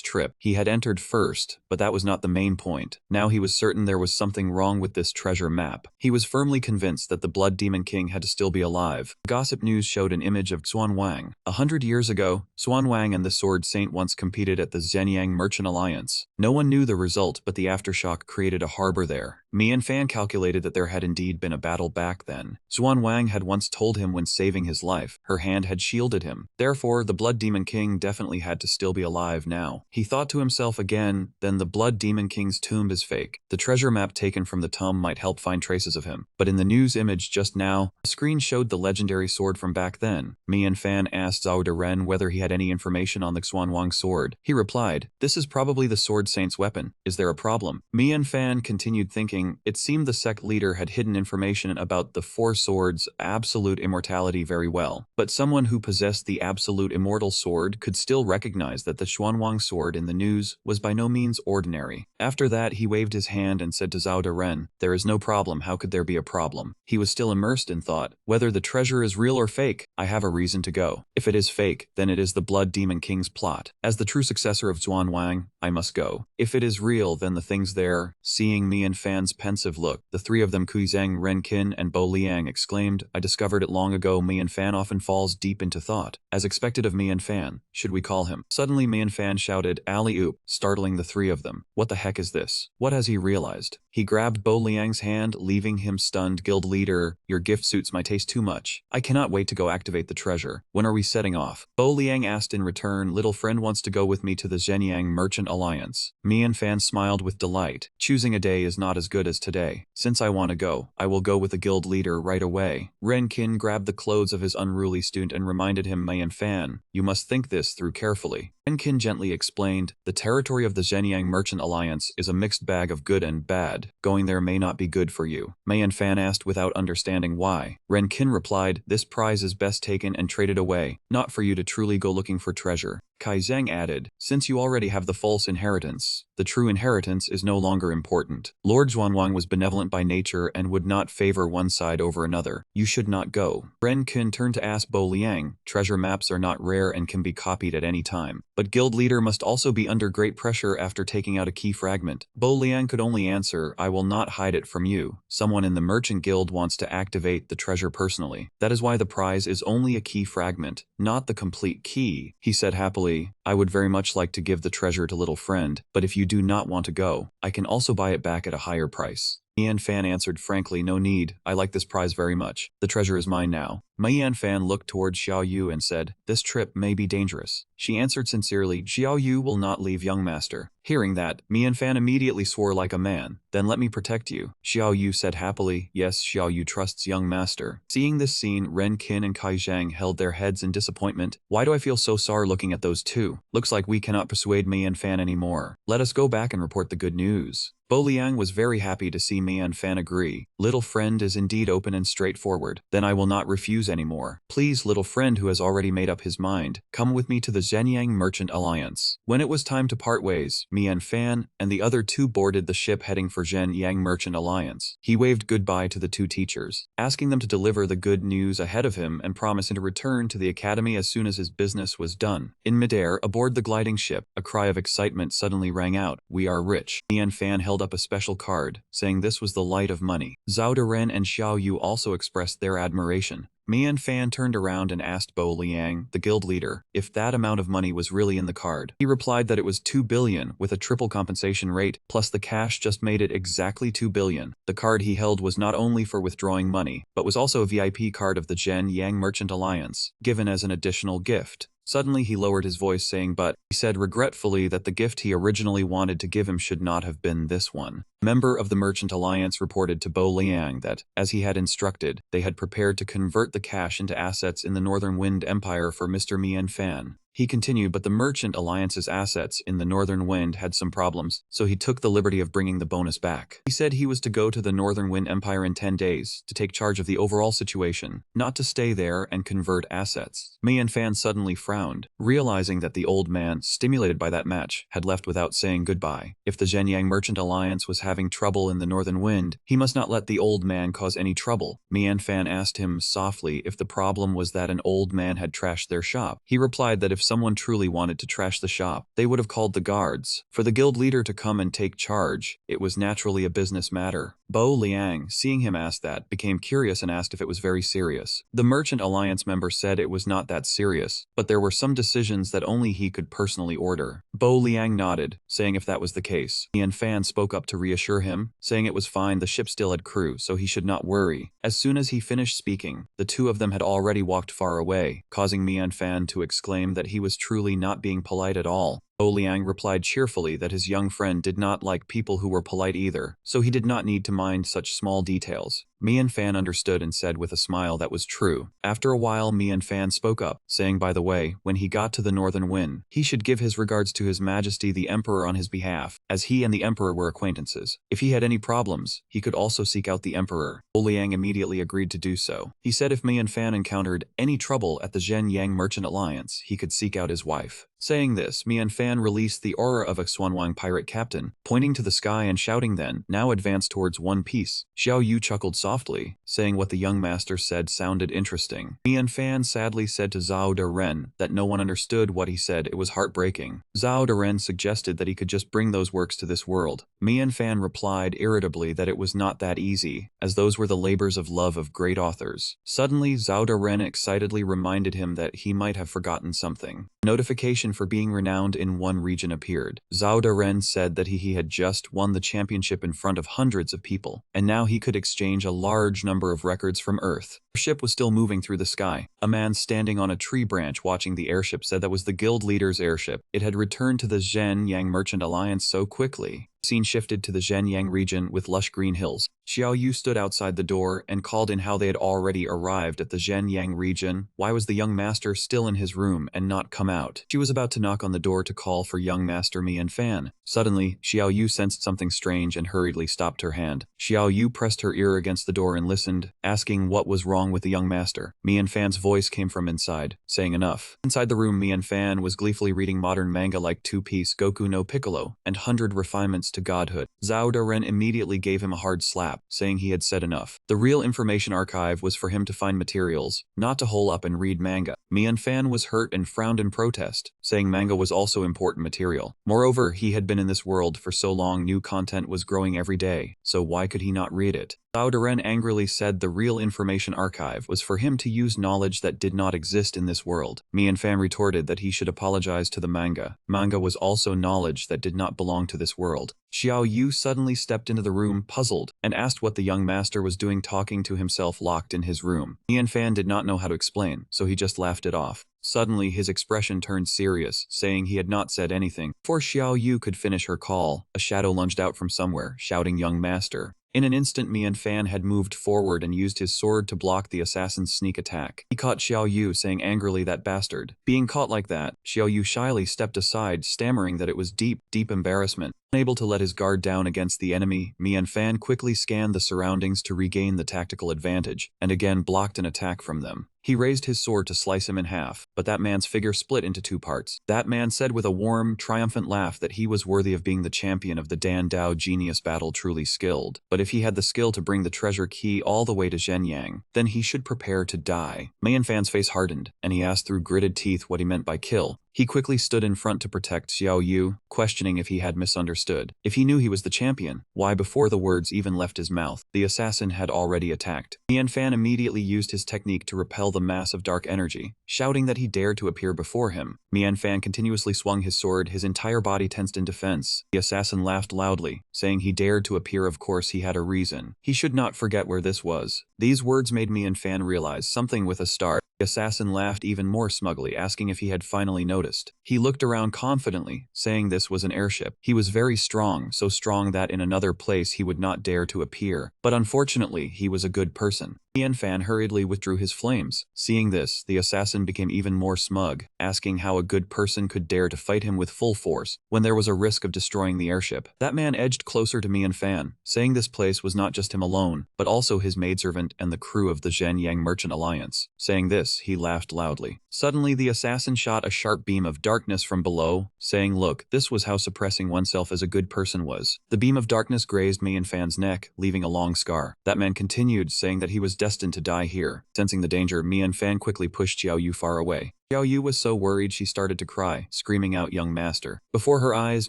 trip. He had entered first, but that was not the main point. Now he was certain there was something wrong with this treasure map. He was firmly convinced that the Blood Demon King had to still be alive. Gossip News showed an image of Xuan Wang. 100 years ago, Xuan Wang and the Sword Saint once competed at the Zhenyang Merchant Alliance. No one knew the result, but the aftershock created a harbor there. Mian Fan calculated that there had indeed been a battle back then. Xuan Wang had once told him when saving his life, her hand had shielded him. Therefore, the Blood Demon King definitely had to still be alive now. He thought to himself again, then the Blood Demon King's tomb is fake. The treasure map taken from the tomb might help find traces of him. But in the news image just now, a screen showed the legendary sword from back then. Mian Fan asked Zhao Ren whether he had any information on the Xuan Wang sword. He replied, this is probably the Sword Saint's weapon. Is there a problem? Mian Fan continued thinking, it seemed the sect leader had hidden information about the 4 swords' absolute immortality very well. But someone who possessed the absolute immortal sword could still recognize that the Xuanwang sword in the news was by no means ordinary. After that, he waved his hand and said to Zhao Deren, "There is no problem. How could there be a problem?" He was still immersed in thought. Whether the treasure is real or fake, I have a reason to go. If it is fake, then it is the Blood Demon King's plot. As the true successor of Xuanwang, I must go. If it is real, then the things there. Seeing me and Fan's pensive look, the three of them, Kuizhang, Renkin, and Bo Liang, exclaimed, "I discovered it long ago. Me and Fan often falls deep into thought. As expected of me and Fan, should we call him?" Suddenly me and Fan shouted, "Alley-oop," startling the three of them. What the heck is this? What has he realized? He grabbed Bo Liang's hand, leaving him stunned. "Guild leader, your gift suits my taste too much. I cannot wait to go activate the treasure. When are we setting off?" Bo Liang asked in return. "Little friend wants to go with me to the Zhenyang Merchant Alliance." Me and Fan smiled with delight. Choosing a day is not as good as today. Since I want to go, I will go with the guild leader right away. Renkin grabbed the clothes of his unruly student and reminded him, "Me and Fan, you must think this through carefully." Renkin gently explained, "The territory of the Zhenyang Merchant Alliance is a mixed bag of good and bad. Going there may not be good for you." Mei and Fan asked without understanding why. Renkin replied, "This prize is best taken and traded away, not for you to truly go looking for treasure." Kai Zheng added, "Since you already have the false inheritance, the true inheritance is no longer important. Lord Zhuanwang was benevolent by nature and would not favor one side over another. You should not go." Ren Qin turned to ask Bo Liang, "Treasure maps are not rare and can be copied at any time. But guild leader must also be under great pressure after taking out a key fragment." Bo Liang could only answer, "I will not hide it from you. Someone in the merchant guild wants to activate the treasure personally. That is why the prize is only a key fragment, not the complete key." He said happily, "I would very much like to give the treasure to little friend, but if you do not want to go, I can also buy it back at a higher price." Mian Fan answered frankly, "No need, I like this prize very much. The treasure is mine now." Mian Fan looked towards Xiao Yu and said, "This trip may be dangerous." She answered sincerely, "Xiao Yu will not leave young master." Hearing that, Mian Fan immediately swore like a man, "Then let me protect you." Xiao Yu said happily, "Yes, Xiao Yu trusts young master." Seeing this scene, Ren Qin and Kai Zhang held their heads in disappointment. "Why do I feel so sorry looking at those two? Looks like we cannot persuade Mian Fan anymore. Let us go back and report the good news." Bo Liang was very happy to see Mian Fan agree. "Little friend is indeed open and straightforward. Then I will not refuse anymore. Please, little friend who has already made up his mind, come with me to the Zhenyang Merchant Alliance." When it was time to part ways, Mian Fan and the other two boarded the ship heading for Zhenyang Merchant Alliance. He waved goodbye to the two teachers, asking them to deliver the good news ahead of him and promising to return to the academy as soon as his business was done. In midair, aboard the gliding ship, a cry of excitement suddenly rang out, "We are rich." Mian Fan held up a special card, saying this was the light of money. Zhao Deren and Xiao Yu also expressed their admiration. Mian Fan turned around and asked Bo Liang, the guild leader, if that amount of money was really in the card. He replied that it was 2 billion with a triple compensation rate, plus the cash just made it exactly 2 billion. The card he held was not only for withdrawing money, but was also a VIP card of the Zhenyang Merchant Alliance, given as an additional gift. Suddenly he lowered his voice saying, "But," he said regretfully that the gift he originally wanted to give him should not have been this one. A member of the Merchant Alliance reported to Bo Liang that, as he had instructed, they had prepared to convert the cash into assets in the Northern Wind Empire for Mr. Mian Fan. He continued, but the Merchant Alliance's assets in the Northern Wind had some problems, so he took the liberty of bringing the bonus back. He said he was to go to the Northern Wind Empire in 10 days, to take charge of the overall situation, not to stay there and convert assets. Mian Fan suddenly frowned, realizing that the old man, stimulated by that match, had left without saying goodbye. If the Zhenyang Merchant Alliance was having trouble in the Northern Wind, he must not let the old man cause any trouble. Mian Fan asked him softly if the problem was that an old man had trashed their shop. He replied that if someone truly wanted to trash the shop, they would have called the guards. For the guild leader to come and take charge, it was naturally a business matter. Bo Liang, seeing him ask that, became curious and asked if it was very serious. The Merchant Alliance member said it was not that serious, but there were some decisions that only he could personally order. Bo Liang nodded, saying if that was the case. Mian Fan spoke up to reassure him, saying it was fine, the ship still had crew, so he should not worry. As soon as he finished speaking, the two of them had already walked far away, causing Mian Fan to exclaim that he was truly not being polite at all. Liang replied cheerfully that his young friend did not like people who were polite either, so he did not need to mind such small details. Mian Fan understood and said with a smile that was true. After a while, Mian Fan spoke up, saying, by the way, when he got to the Northern Wind, he should give his regards to His Majesty the Emperor on his behalf, as he and the Emperor were acquaintances. If he had any problems, he could also seek out the Emperor. Liang immediately agreed to do so. He said if Mian Fan encountered any trouble at the Zhen Yang Merchant Alliance, he could seek out his wife. Saying this, Mian Fan released the aura of a Xuanwang pirate captain, pointing to the sky and shouting then, now advance towards One Piece. Xiao Yu chuckled softly, saying what the young master said sounded interesting. Mian Fan sadly said to Zhao De Ren that no one understood what he said. It was heartbreaking. Zhao De Ren suggested that he could just bring those works to this world. Mian Fan replied irritably that it was not that easy, as those were the labors of love of great authors. Suddenly, Zhao De Ren excitedly reminded him that he might have forgotten something. Notification for being renowned in one region appeared. Zhao De Ren said that he had just won the championship in front of hundreds of people, and now he could exchange a large number of records from Earth. The ship was still moving through the sky. A man standing on a tree branch watching the airship said that was the guild leader's airship. It had returned to the Zhen Yang Merchant Alliance so quickly. The scene shifted to the Zhenyang region with lush green hills. Xiao Yu stood outside the door and called in how they had already arrived at the Zhenyang region. Why was the young master still in his room and not come out? She was about to knock on the door to call for young master Mian Fan. Suddenly, Xiao Yu sensed something strange and hurriedly stopped her hand. Xiao Yu pressed her ear against the door and listened, asking what was wrong with the young master. Mian Fan's voice came from inside, saying enough. Inside the room, Mian Fan was gleefully reading modern manga like Two Piece, Goku no Piccolo, and 100 Refinements to Godhood. Zhao De Ren immediately gave him a hard slap, saying he had said enough. The real information archive was for him to find materials, not to hole up and read manga. Mian Fan was hurt and frowned in protest, saying manga was also important material. Moreover, he had been in this world for so long, new content was growing every day, so why could he not read it? Zhao De Ren angrily said the real information archive was for him to use knowledge that did not exist in this world. Mian Fan retorted that he should apologize to the manga. Manga was also knowledge that did not belong to this world. Xiao Yu suddenly stepped into the room, puzzled, and asked what the young master was doing talking to himself locked in his room. Mian Fan did not know how to explain, so he just laughed it off. Suddenly, his expression turned serious, saying he had not said anything. Before Xiao Yu could finish her call, a shadow lunged out from somewhere, shouting, "Young master." In an instant, Mian Fan had moved forward and used his sword to block the assassin's sneak attack. He caught Xiao Yu, saying angrily, "That bastard." Being caught like that, Xiao Yu shyly stepped aside, stammering that it was deep embarrassment. Unable to let his guard down against the enemy, Mian Fan quickly scanned the surroundings to regain the tactical advantage, and again blocked an attack from them. He raised his sword to slice him in half, but that man's figure split into two parts. That man said with a warm, triumphant laugh that he was worthy of being the champion of the Dan Dao Genius Battle, truly skilled. But if he had the skill to bring the treasure key all the way to Zhenyang, then he should prepare to die. Mian Fan's face hardened, and he asked through gritted teeth what he meant by kill. He quickly stood in front to protect Xiao Yu, questioning if he had misunderstood. If he knew he was the champion, why before the words even left his mouth, the assassin had already attacked? Mian Fan immediately used his technique to repel the mass of dark energy, shouting that he dared to appear before him. Mian Fan continuously swung his sword, his entire body tensed in defense. The assassin laughed loudly, saying he dared to appear. Of course he had a reason. He should not forget where this was. These words made Mian Fan realize something with a start. The assassin laughed even more smugly, asking if he had finally noticed. He looked around confidently, saying this was an airship. He was very strong, so strong that in another place he would not dare to appear. But unfortunately, he was a good person. Mian Fan hurriedly withdrew his flames. Seeing this, the assassin became even more smug, asking how a good person could dare to fight him with full force when there was a risk of destroying the airship. That man edged closer to Mian Fan, saying this place was not just him alone, but also his maidservant and the crew of the Zhenyang Merchant Alliance. Saying this, he laughed loudly. Suddenly, the assassin shot a sharp beam of darkness from below, saying, "Look, this was how suppressing oneself as a good person was." The beam of darkness grazed Mian Fan's neck, leaving a long scar. That man continued, saying that he was destined to die here. Sensing the danger, Mian Fan quickly pushed Xiao Yu far away. Xiao Yu was so worried she started to cry, screaming out, "Young master." Before her eyes,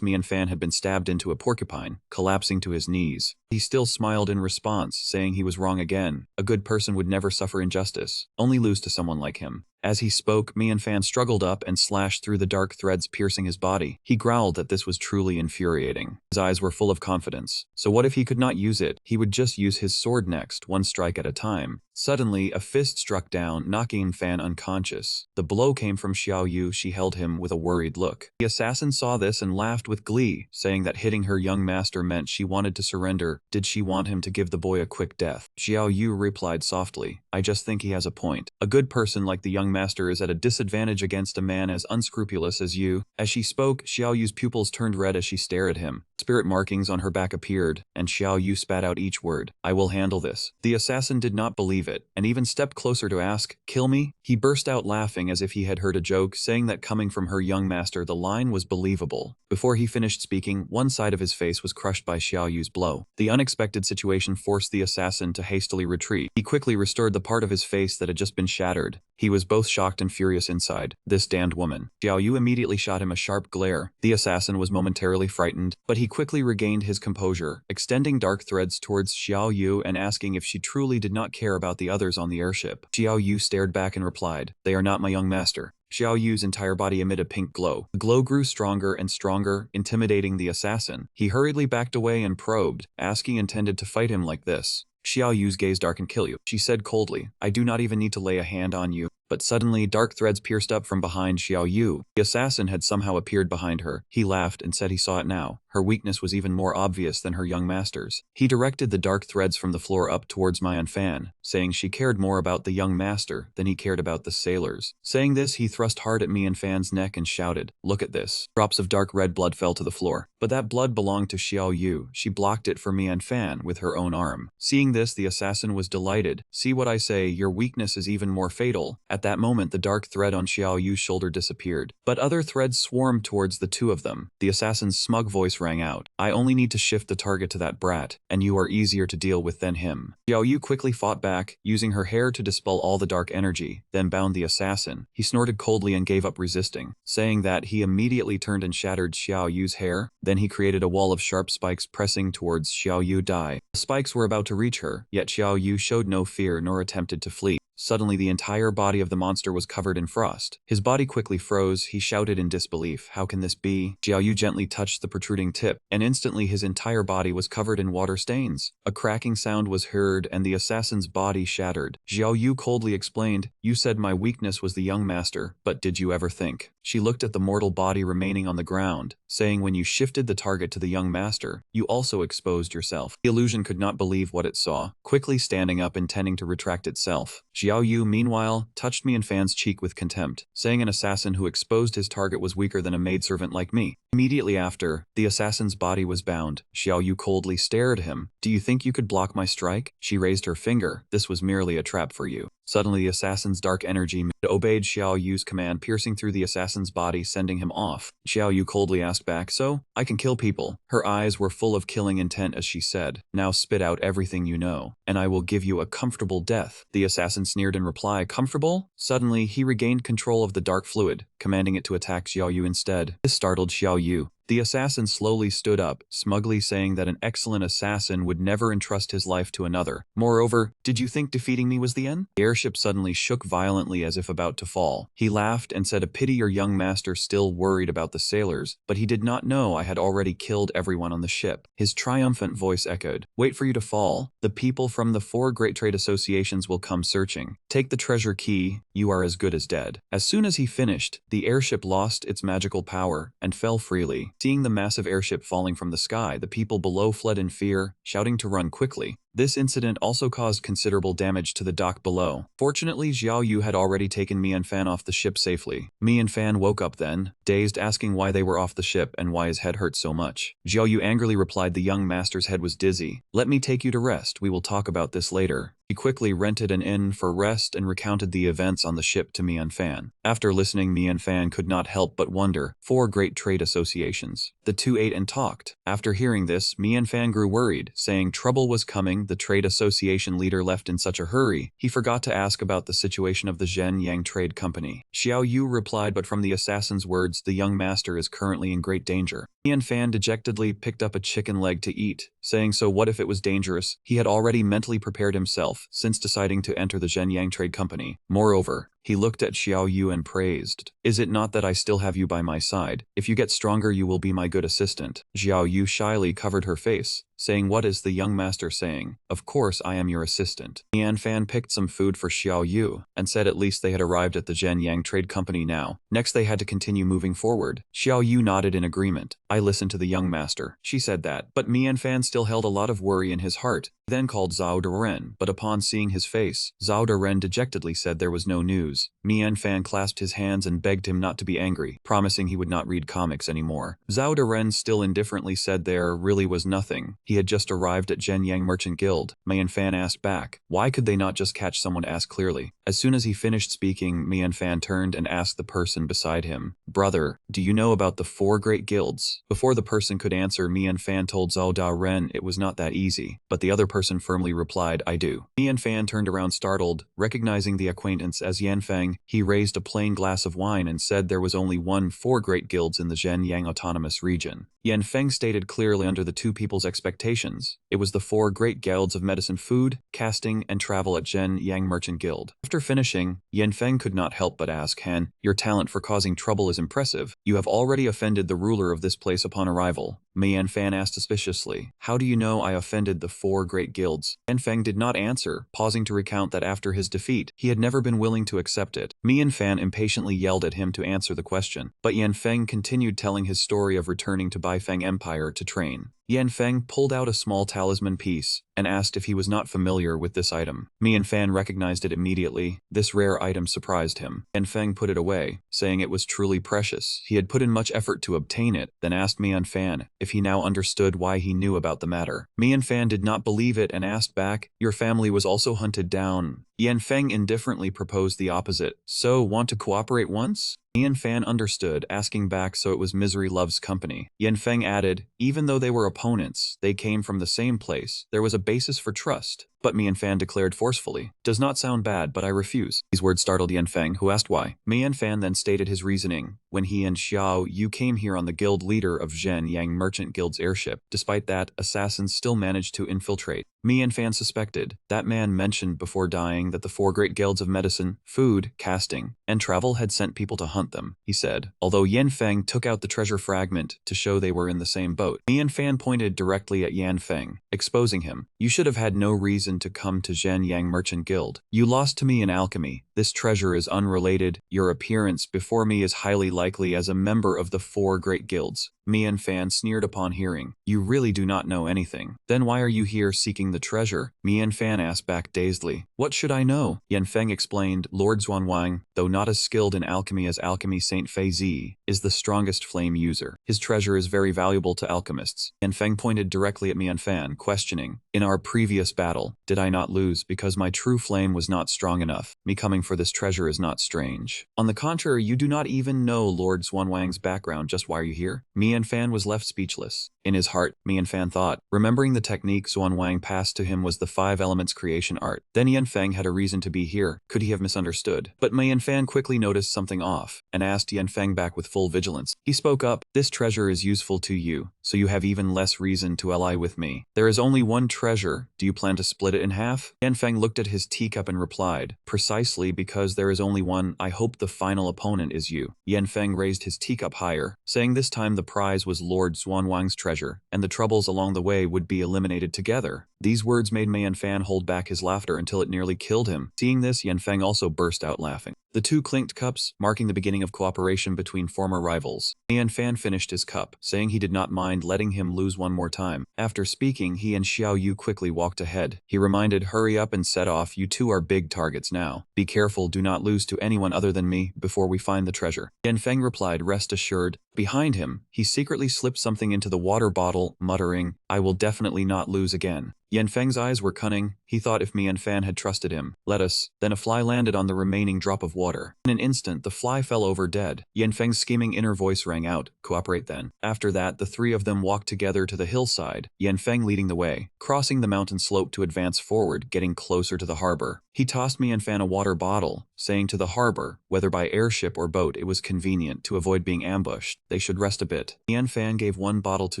Mian Fan had been stabbed into a porcupine, collapsing to his knees. He still smiled in response, saying he was wrong again. A good person would never suffer injustice, only lose to someone like him. As he spoke, Mian Fan struggled up and slashed through the dark threads piercing his body. He growled that this was truly infuriating. His eyes were full of confidence. So what if he could not use it? He would just use his sword next, one strike at a time. Suddenly, a fist struck down, knocking Fan unconscious. The blow came from Xiao Yu. She held him with a worried look. The assassin saw this and laughed with glee, saying that hitting her young master meant she wanted to surrender. Did she want him to give the boy a quick death? Xiao Yu replied softly, I just think he has a point. A good person like the young master is at a disadvantage against a man as unscrupulous as you. As she spoke, Xiao Yu's pupils turned red as she stared at him. Spirit markings on her back appeared, and Xiao Yu spat out each word. I will handle this. The assassin did not believe it, and even stepped closer to ask, kill me? He burst out laughing as if he had heard a joke, saying that coming from her young master the line was believable. Before he finished speaking, one side of his face was crushed by Xiao Yu's blow. The unexpected situation forced the assassin to hastily retreat. He quickly restored the part of his face that had just been shattered. He was both shocked and furious inside. This damned woman. Xiao Yu immediately shot him a sharp glare. The assassin was momentarily frightened, but he quickly regained his composure, extending dark threads towards Xiao Yu and asking if she truly did not care about the others on the airship. Xiao Yu stared back and replied, they are not my young master. Xiao Yu's entire body emitted a pink glow. The glow grew stronger and stronger, intimidating the assassin. He hurriedly backed away and probed, asking intended to fight him like this. Xiao Yu's gaze darkened. Kill you, she said coldly. I do not even need to lay a hand on you. But suddenly, dark threads pierced up from behind Xiao Yu. The assassin had somehow appeared behind her. He laughed and said he saw it now. Her weakness was even more obvious than her young master's. He directed the dark threads from the floor up towards Mian Fan, saying she cared more about the young master than he cared about the sailors. Saying this, he thrust hard at Mian Fan's neck and shouted, look at this. Drops of dark red blood fell to the floor. But that blood belonged to Xiao Yu. She blocked it for Mian Fan with her own arm. Seeing this, the assassin was delighted. See what I say, your weakness is even more fatal. At that moment, the dark thread on Xiao Yu's shoulder disappeared. But other threads swarmed towards the two of them. The assassin's smug voice rang out. I only need to shift the target to that brat, and you are easier to deal with than him. Xiao Yu quickly fought back, using her hair to dispel all the dark energy, then bound the assassin. He snorted coldly and gave up resisting, saying that he immediately turned and shattered Xiao Yu's hair. Then he created a wall of sharp spikes pressing towards Xiao Yu. The spikes were about to reach her, yet Xiao Yu showed no fear nor attempted to flee. Suddenly, the entire body of the monster was covered in frost. His body quickly froze. He shouted in disbelief, how can this be? Xiao Yu gently touched the protruding tip, and instantly his entire body was covered in water stains. A cracking sound was heard, and the assassin's body shattered. Xiao Yu coldly explained, you said my weakness was the young master, but did you ever think? She looked at the mortal body remaining on the ground, saying when you shifted the target to the young master, you also exposed yourself. The illusion could not believe what it saw, quickly standing up intending to retract itself. Xiao Yu, meanwhile, touched Mian Fan's cheek with contempt, saying an assassin who exposed his target was weaker than a maidservant like me. Immediately after, the assassin's body was bound. Xiao Yu coldly stared at him. Do you think you could block my strike? She raised her finger. This was merely a trap for you. Suddenly, the assassin's dark energy obeyed Xiao Yu's command, piercing through the assassin's body, sending him off. Xiao Yu coldly asked back, so, I can kill people. Her eyes were full of killing intent as she said, now spit out everything you know, and I will give you a comfortable death. The assassin sneered in reply, comfortable? Suddenly, he regained control of the dark fluid, commanding it to attack Xiao Yu instead. This startled Xiao Yu. The assassin slowly stood up, smugly saying that an excellent assassin would never entrust his life to another. Moreover, did you think defeating me was the end? The airship suddenly shook violently as if about to fall. He laughed and said, a pity your young master still worried about the sailors, but he did not know I had already killed everyone on the ship. His triumphant voice echoed, wait for you to fall. The people from the 4 great trade associations will come searching. Take the treasure key, you are as good as dead. As soon as he finished, the airship lost its magical power and fell freely. Seeing the massive airship falling from the sky, the people below fled in fear, shouting to run quickly. This incident also caused considerable damage to the dock below. Fortunately, Xiao Yu had already taken Mian Fan off the ship safely. Mian Fan woke up then, dazed, asking why they were off the ship and why his head hurt so much. Xiao Yu angrily replied the young master's head was dizzy. Let me take you to rest, we will talk about this later. He quickly rented an inn for rest and recounted the events on the ship to Mian Fan. After listening, Mian Fan could not help but wonder, 4 great trade associations. The two ate and talked. After hearing this, Mian Fan grew worried, saying trouble was coming. The trade association leader left in such a hurry, he forgot to ask about the situation of the Zhen Yang Trade Company. Xiao Yu replied, but from the assassin's words, the young master is currently in great danger. Mian Fan dejectedly picked up a chicken leg to eat, saying so what if it was dangerous? He had already mentally prepared himself since deciding to enter the Zhenyang Trade Company. Moreover, he looked at Xiao Yu and praised, "Is it not that I still have you by my side? If you get stronger you will be my good assistant." Xiao Yu shyly covered her face, saying, "What is the young master saying? Of course I am your assistant." Yan Fan picked some food for Xiao Yu and said at least they had arrived at the Zhenyang Trade Company now. Next they had to continue moving forward. Xiao Yu nodded in agreement. "I listened to the young master. She said that." But Mian Fan still held a lot of worry in his heart. He then called Zhao Deren, but upon seeing his face, Zhao Deren dejectedly said there was no news. Mian Fan clasped his hands and begged him not to be angry, promising he would not read comics anymore. Zhao Deren still indifferently said there really was nothing. He had just arrived at Zhenyang Merchant Guild. Mian Fan asked back, why could they not just catch someone to ask clearly? As soon as he finished speaking, Mian Fan turned and asked the person beside him, "Brother, do you know about the 4 great guilds?" Before the person could answer, Mian Fan told Zhao Daren it was not that easy, but the other person firmly replied, "I do." Mian Fan turned around startled, recognizing the acquaintance as Yan Feng. He raised a plain glass of wine and said there was only 4 great guilds in the Zhenyang Autonomous Region. Yan Feng stated clearly under the two people's expectations. It was the 4 great guilds of medicine, food, casting, and travel at Zhenyang Merchant Guild. After finishing, Yan Feng could not help but ask Han, "Your talent for causing trouble is impressive. You have already offended the ruler of this place upon arrival." Mian Fan asked suspiciously, "How do you know I offended the 4 great guilds?" Yan Feng did not answer, pausing to recount that after his defeat, he had never been willing to accept it. Mian Fan impatiently yelled at him to answer the question, but Yan Feng continued telling his story of returning to Baifeng Empire to train. Yan Feng pulled out a small talisman piece and asked if he was not familiar with this item. Mian Fan recognized it immediately. This rare item surprised him. Yan Feng put it away, saying it was truly precious. He had put in much effort to obtain it, then asked Mian Fan if he now understood why he knew about the matter. Mian Fan did not believe it and asked back, "Your family was also hunted down." Yan Feng indifferently proposed the opposite. "So, want to cooperate once?" Mian Fan understood, asking back, "So it was misery loves company." Yan Feng added, "Even though they were opponents, they came from the same place. There was a basis for trust." But Mian Fan declared forcefully, "Does not sound bad, but I refuse." These words startled Yan Feng, who asked why. Mian Fan then stated his reasoning. When he and Xiao Yu came here on the guild leader of Zhenyang Merchant Guild's airship, despite that, assassins still managed to infiltrate. Mian Fan suspected. That man mentioned before dying that the 4 great guilds of medicine, food, casting, and travel had sent people to hunt them, he said. Although Yan Feng took out the treasure fragment to show they were in the same boat, Mian Fan pointed directly at Yan Feng, exposing him. "You should have had no reason to come to Zhenyang Merchant Guild. You lost to me in alchemy. This treasure is unrelated. Your appearance before me is highly likely as a member of the 4 great guilds." Mian Fan sneered upon hearing, "You really do not know anything. Then why are you here seeking the treasure?" Mian Fan asked back dazedly, "What should I know?" Yan Feng explained, "Lord Xuanwang, though not as skilled in alchemy as alchemy Saint Fei Zi, is the strongest flame user. His treasure is very valuable to alchemists." Yan Feng pointed directly at Mian Fan, questioning, "In our previous battle, did I not lose because my true flame was not strong enough? Me coming for this treasure is not strange. On the contrary, you do not even know Lord Xuanwang's background. Just why are you here?" Mian Fan was left speechless. In his heart, Mian Fan thought, remembering the technique Xuanwang passed to him was the 5 elements creation art. Then Yan Feng had a reason to be here. Could he have misunderstood? But Mian Fan quickly noticed something off and asked Yan Feng back with full vigilance. He spoke up, "This treasure is useful to you, so you have even less reason to ally with me. There is only 1 treasure. Do you plan to split it in half?" Yan Feng looked at his teacup and replied, "Precisely because there is only one, I hope the final opponent is you." Yan Feng raised his teacup higher, saying this time the prize was Lord Xuanwang's treasure, and the troubles along the way would be eliminated together. These words made Mian Fan hold back his laughter until it nearly killed him. Seeing this, Yan Feng also burst out laughing. The 2 clinked cups, marking the beginning of cooperation between former rivals. Mian Fan finished his cup, saying he did not mind letting him lose one more time. After speaking, he and Xiao Yu quickly walked ahead. He reminded, "Hurry up and set off. You 2 are big targets now. Be careful, do not lose to anyone other than me before we find the treasure." Yan Feng replied, "Rest assured." Behind him, he secretly slipped something into the water bottle, muttering, "I will definitely not lose again." Yan Feng's eyes were cunning. He thought if Mian Fan had trusted him, "Let us," then a fly landed on the remaining drop of water. In an instant, the fly fell over dead. Yan Feng's scheming inner voice rang out, "Cooperate then." After that, the 3 of them walked together to the hillside, Yan Feng leading the way, crossing the mountain slope to advance forward, getting closer to the harbor. He tossed Mian Fan a water bottle, saying to the harbor, whether by airship or boat it was convenient to avoid being ambushed. They should rest a bit. Yan Fan gave one bottle to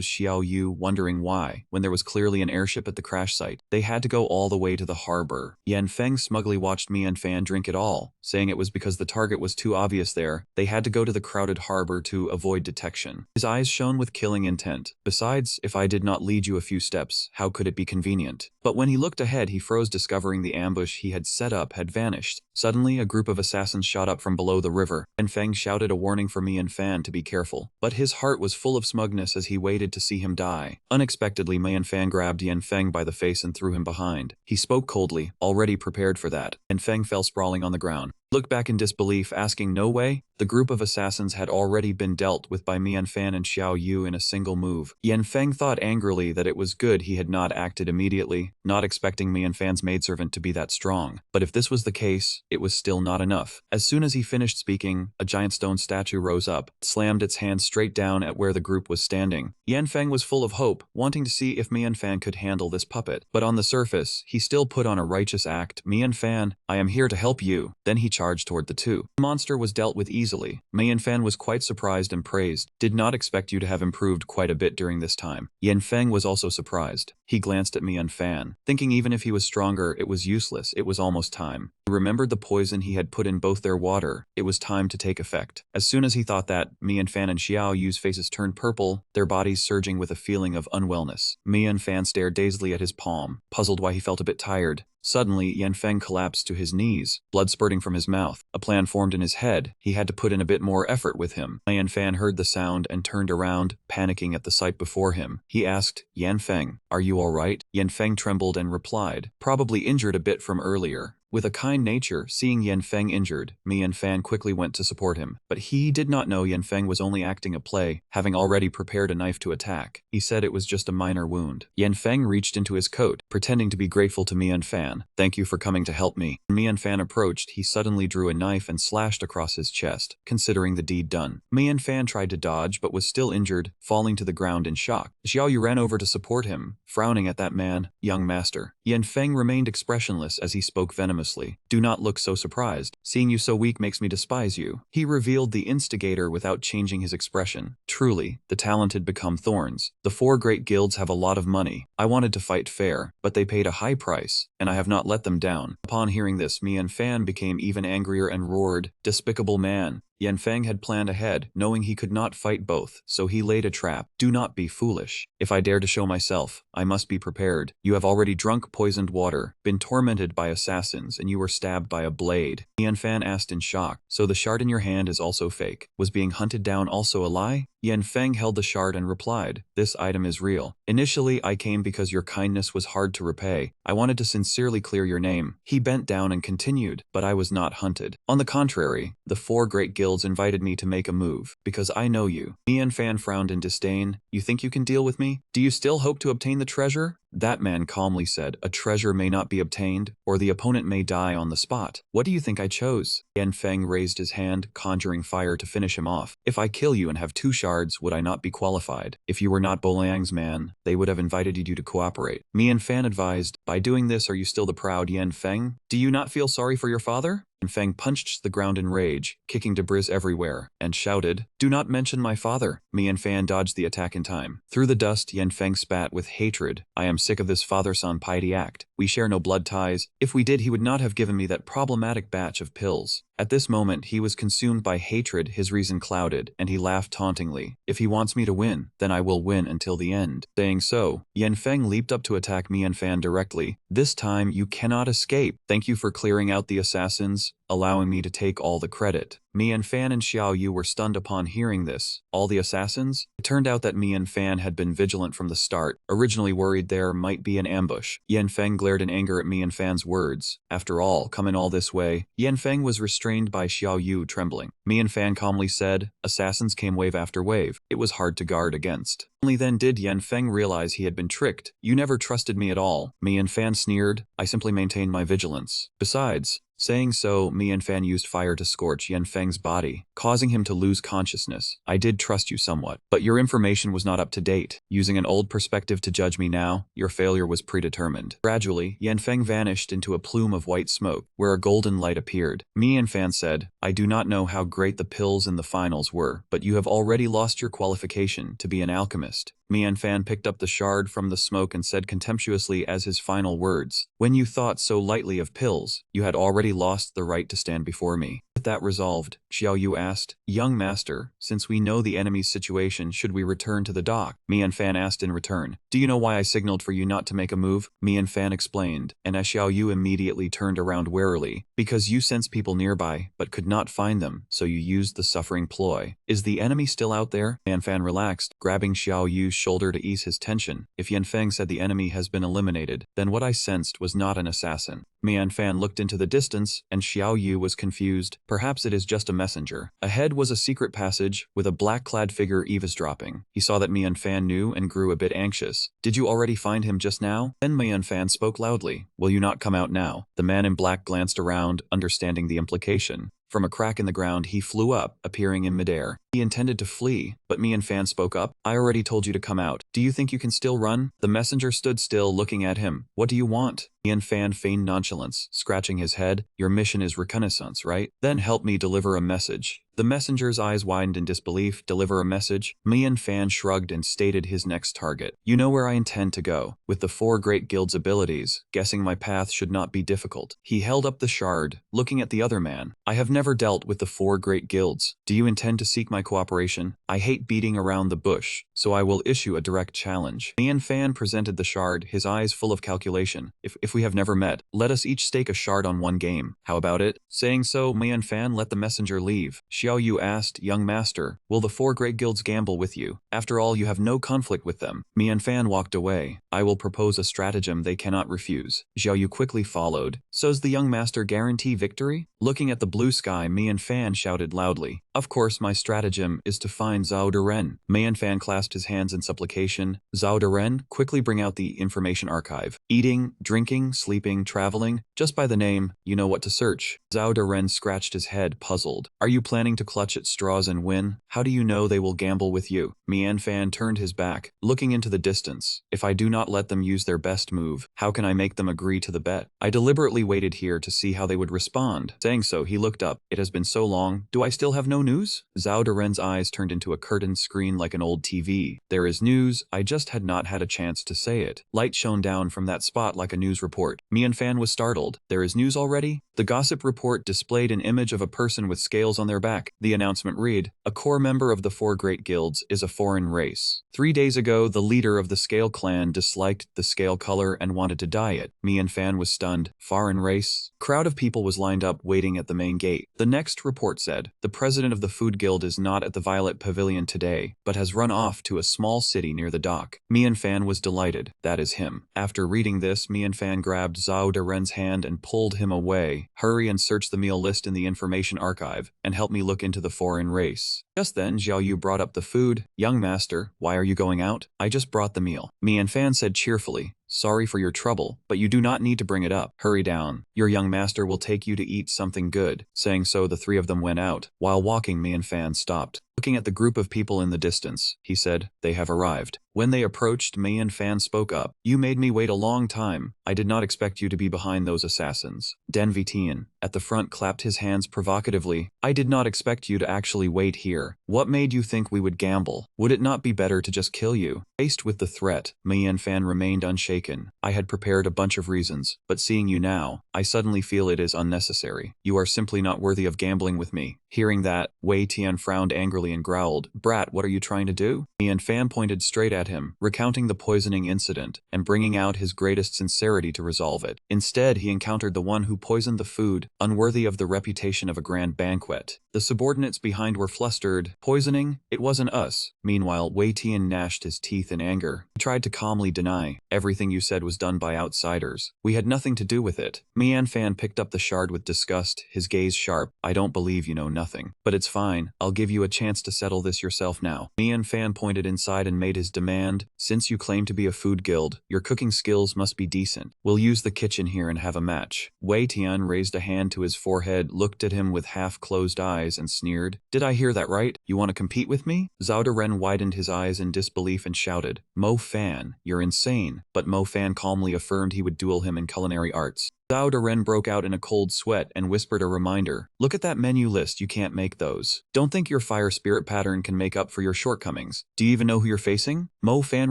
Xiao Yu, wondering why, when there was clearly an airship at the crash site, they had to go all the way to the harbor. Yan Feng smugly watched Mian Fan drink it all, saying it was because the target was too obvious there. They had to go to the crowded harbor to avoid detection. His eyes shone with killing intent. Besides, if I did not lead you a few steps, how could it be convenient? But when he looked ahead, he froze, discovering the ambush he had set up had vanished. Suddenly, a group of assassins shot up from below the river, and Feng shouted a warning for Mian Fan to be careful. But his heart was full of smugness as he waited to see him die. Unexpectedly, Mian Fan grabbed Yan Feng by the face and threw him behind. He spoke coldly, already prepared for that, and Feng fell sprawling on the ground. Looked back in disbelief, asking no way. The group of assassins had already been dealt with by Mian Fan and Xiao Yu in a single move. Yan Feng thought angrily that it was good he had not acted immediately, not expecting Mian Fan's maidservant to be that strong. But if this was the case, it was still not enough. As soon as he finished speaking, a giant stone statue rose up, slammed its hand straight down at where the group was standing. Yan Feng was full of hope, wanting to see if Mian Fan could handle this puppet. But on the surface, he still put on a righteous act. Mian Fan, I am here to help you. Then he charged toward the two. The monster was dealt with easily. Mian Fan was quite surprised and praised. Did not expect you to have improved quite a bit during this time. Yan Feng was also surprised. He glanced at Mian Fan, thinking even if he was stronger, it was useless. It was almost time. He remembered the poison he had put in both their water. It was time to take effect. As soon as he thought that, Mian Fan and Xiao Yu's faces turned purple, their bodies surging with a feeling of unwellness. Mian Fan stared dazedly at his palm, puzzled why he felt a bit tired. Suddenly, Yan Feng collapsed to his knees, blood spurting from his mouth. A plan formed in his head. He had to put in a bit more effort with him. Yan Fan heard the sound and turned around, panicking at the sight before him. He asked, Yan Feng, are you all right? Yan Feng trembled and replied, probably injured a bit from earlier. With a kind nature, seeing Yan Feng injured, Mian Fan quickly went to support him. But he did not know Yan Feng was only acting a play, having already prepared a knife to attack. He said it was just a minor wound. Yan Feng reached into his coat, pretending to be grateful to Mian Fan. Thank you for coming to help me. When Mian Fan approached, he suddenly drew a knife and slashed across his chest, considering the deed done. Mian Fan tried to dodge but was still injured, falling to the ground in shock. Xiao Yu ran over to support him, frowning at that man. Young master. Yan Feng remained expressionless as he spoke venomously. Do not look so surprised. Seeing you so weak makes me despise you. He revealed the instigator without changing his expression. Truly, the talented become thorns. The four great guilds have a lot of money. I wanted to fight fair, but they paid a high price, and I have not let them down. Upon hearing this, Mian Fan became even angrier and roared, Despicable man. Yan Feng had planned ahead, knowing he could not fight both, so he laid a trap. Do not be foolish. If I dare to show myself, I must be prepared. You have already drunk poisoned water, been tormented by assassins, and you were stabbed by a blade. Yan Fan asked in shock, so the shard in your hand is also fake. Was being hunted down also a lie? Yan Feng held the shard and replied, this item is real. Initially, I came because your kindness was hard to repay. I wanted to sincerely clear your name. He bent down and continued, but I was not hunted. On the contrary, the four great guilds invited me to make a move, because I know you. Mian Fan frowned in disdain. You think you can deal with me? Do you still hope to obtain the treasure? That man calmly said, a treasure may not be obtained, or the opponent may die on the spot. What do you think I chose? Yan Feng raised his hand, conjuring fire to finish him off. If I kill you and have two shards, would I not be qualified? If you were not Boliang's man, they would have invited you to cooperate. Mian Fan advised, by doing this, are you still the proud Yan Feng? Do you not feel sorry for your father? Yan Feng punched the ground in rage, kicking debris everywhere, and shouted, do not mention my father. Mian Fan dodged the attack in time. Through the dust, Yan Feng spat with hatred. I am sick of this father-son piety act. We share no blood ties. If we did, he would not have given me that problematic batch of pills. At this moment, he was consumed by hatred, his reason clouded, and he laughed tauntingly. If he wants me to win, then I will win until the end. Saying so, Yan Feng leaped up to attack Mian Fan directly. This time, you cannot escape. Thank you for clearing out the assassins, allowing me to take all the credit. Mian Fan and Xiao Yu were stunned upon hearing this. All the assassins? It turned out that Mian Fan had been vigilant from the start, originally worried there might be an ambush. Yan Feng glared in anger at Mian Fan's words. After all, coming all this way, Yan Feng was restrained by Xiao Yu trembling. Mian Fan calmly said, assassins came wave after wave. It was hard to guard against. Only then did Yan Feng realize he had been tricked. You never trusted me at all. Mian Fan sneered, I simply maintained my vigilance. Besides, Saying so, Mianfan used fire to scorch Yanfeng's body, causing him to lose consciousness. I did trust you somewhat, but your information was not up to date. Using an old perspective to judge me now, your failure was predetermined. Gradually, Yanfeng vanished into a plume of white smoke, where a golden light appeared. Mianfan said, I do not know how great the pills in the finals were, but you have already lost your qualification to be an alchemist. Mianfan picked up the shard from the smoke and said contemptuously as his final words, when you thought so lightly of pills, you had already lost the right to stand before me. With that resolved, Xiao Yu asked, Young master, since we know the enemy's situation, should we return to the dock? Mianfan asked in return, do you know why I signaled for you not to make a move? Mianfan explained, and as Xiao Yu immediately turned around warily, because you sensed people nearby, but could not find them, so you used the suffering ploy. Is the enemy still out there? Mianfan relaxed, grabbing Xiao Yu's shoulder to ease his tension. If Yanfeng said the enemy has been eliminated, then what I sensed was not an assassin. Mianfan looked into the distance, and Xiao Yu was confused. Perhaps it is just a messenger. Ahead was a secret passage, with a black-clad figure eavesdropping. He saw that Mianfan knew and grew a bit anxious. Did you already find him just now? Then Mianfan spoke loudly. Will you not come out now? The man in black glanced around, understanding the implication. From a crack in the ground, he flew up, appearing in midair. He intended to flee, but Mianfan spoke up. I already told you to come out. Do you think you can still run? The messenger stood still, looking at him. What do you want? Mianfan feigned nonchalance, scratching his head. Your mission is reconnaissance, right? Then help me deliver a message. The messenger's eyes widened in disbelief. Deliver a message? Mianfan shrugged and stated his next target. You know where I intend to go. With the 4 great guilds' abilities, guessing my path should not be difficult. He held up the shard, looking at the other man. I have never dealt with the 4 great guilds. Do you intend to seek my cooperation? I hate beating around the bush, so I will issue a direct challenge. Mianfan presented the shard, his eyes full of calculation. If we have never met, let us each stake a shard on one game. How about it? Saying so, Mianfan let the messenger leave. Xiao Yu asked, Young master, will the 4 great guilds gamble with you? After all, you have no conflict with them. Mianfan walked away. I will propose a stratagem they cannot refuse. Xiao Yu quickly followed. So's the young master guarantee victory? Looking at the blue sky, Mianfan shouted loudly. Of course, my stratagem is to find Zhao Deren. Mianfan clasped his hands in supplication. Zhao Deren, quickly bring out the information archive. Eating, drinking, sleeping, traveling. Just by the name, you know what to search. Zhao Deren scratched his head, puzzled. Are you planning to clutch at straws and win? How do you know they will gamble with you? Mianfan turned his back, looking into the distance. If I do not let them use their best move, how can I make them agree to the bet? I deliberately waited here to see how they would respond. Saying so, he looked up. It has been so long. Do I still have no news? Zhao Deren's eyes turned into a curtained screen like an old TV. There is news, I just had not had a chance to say it. Light shone down from that spot like a news report. Mianfan was startled. There is news already? The gossip report displayed an image of a person with scales on their back. The announcement read, a core member of the 4 great guilds is a foreign race. 3 days ago, the leader of the Scale clan disliked the scale color and wanted to dye it. Mianfan was stunned. Foreign race? Crowd of people was lined up waiting at the main gate. The next report said, the president of the Food Guild is not at the Violet Pavilion today, but has run off to a small city near the dock. Mianfan was delighted. That is him. After reading this, Mianfan grabbed Zhao Deren's hand and pulled him away. Hurry and search the meal list in the information archive, and help me look into the foreign race. Just then, Xiao Yu brought up the food. Young master, why are you going out? I just brought the meal. Mianfan said cheerfully. Sorry for your trouble, but you do not need to bring it up. Hurry down. Your young master will take you to eat something good. Saying so, the 3 of them went out. While walking, Mianfan stopped. Looking at the group of people in the distance, he said, they have arrived. When they approached, Mianfan spoke up. You made me wait a long time. I did not expect you to be behind those assassins. Den Vitian, at the front, clapped his hands provocatively. I did not expect you to actually wait here. What made you think we would gamble? Would it not be better to just kill you? Faced with the threat, Mianfan remained unshaken. I had prepared a bunch of reasons, but seeing you now, I suddenly feel it is unnecessary. You are simply not worthy of gambling with me. Hearing that, Wei Tian frowned angrily and growled, Brat, what are you trying to do? Mianfan pointed straight at him, recounting the poisoning incident, and bringing out his greatest sincerity to resolve it. Instead, he encountered the one who poisoned the food, unworthy of the reputation of a grand banquet. The subordinates behind were flustered. Poisoning? It wasn't us. Meanwhile, Wei Tian gnashed his teeth in anger. He tried to calmly deny. Everything you said was done by outsiders. We had nothing to do with it. Mianfan picked up the shard with disgust, his gaze sharp. I don't believe you know nothing. nothing. But it's fine, I'll give you a chance to settle this yourself now. Mian Fan pointed inside and made his demand. Since you claim to be a food guild, your cooking skills must be decent. We'll use the kitchen here and have a match. Wei Tian raised a hand to his forehead, looked at him with half-closed eyes and sneered. Did I hear that right? You want to compete with me? Zhao Deren widened his eyes in disbelief and shouted, Mo Fan, you're insane. But Mo Fan calmly affirmed he would duel him in culinary arts. Zhao Deren broke out in a cold sweat and whispered a reminder. Look at that menu list, you can't make those. Don't think your fire spirit pattern can make up for your shortcomings. Do you even know who you're facing? Mo Fan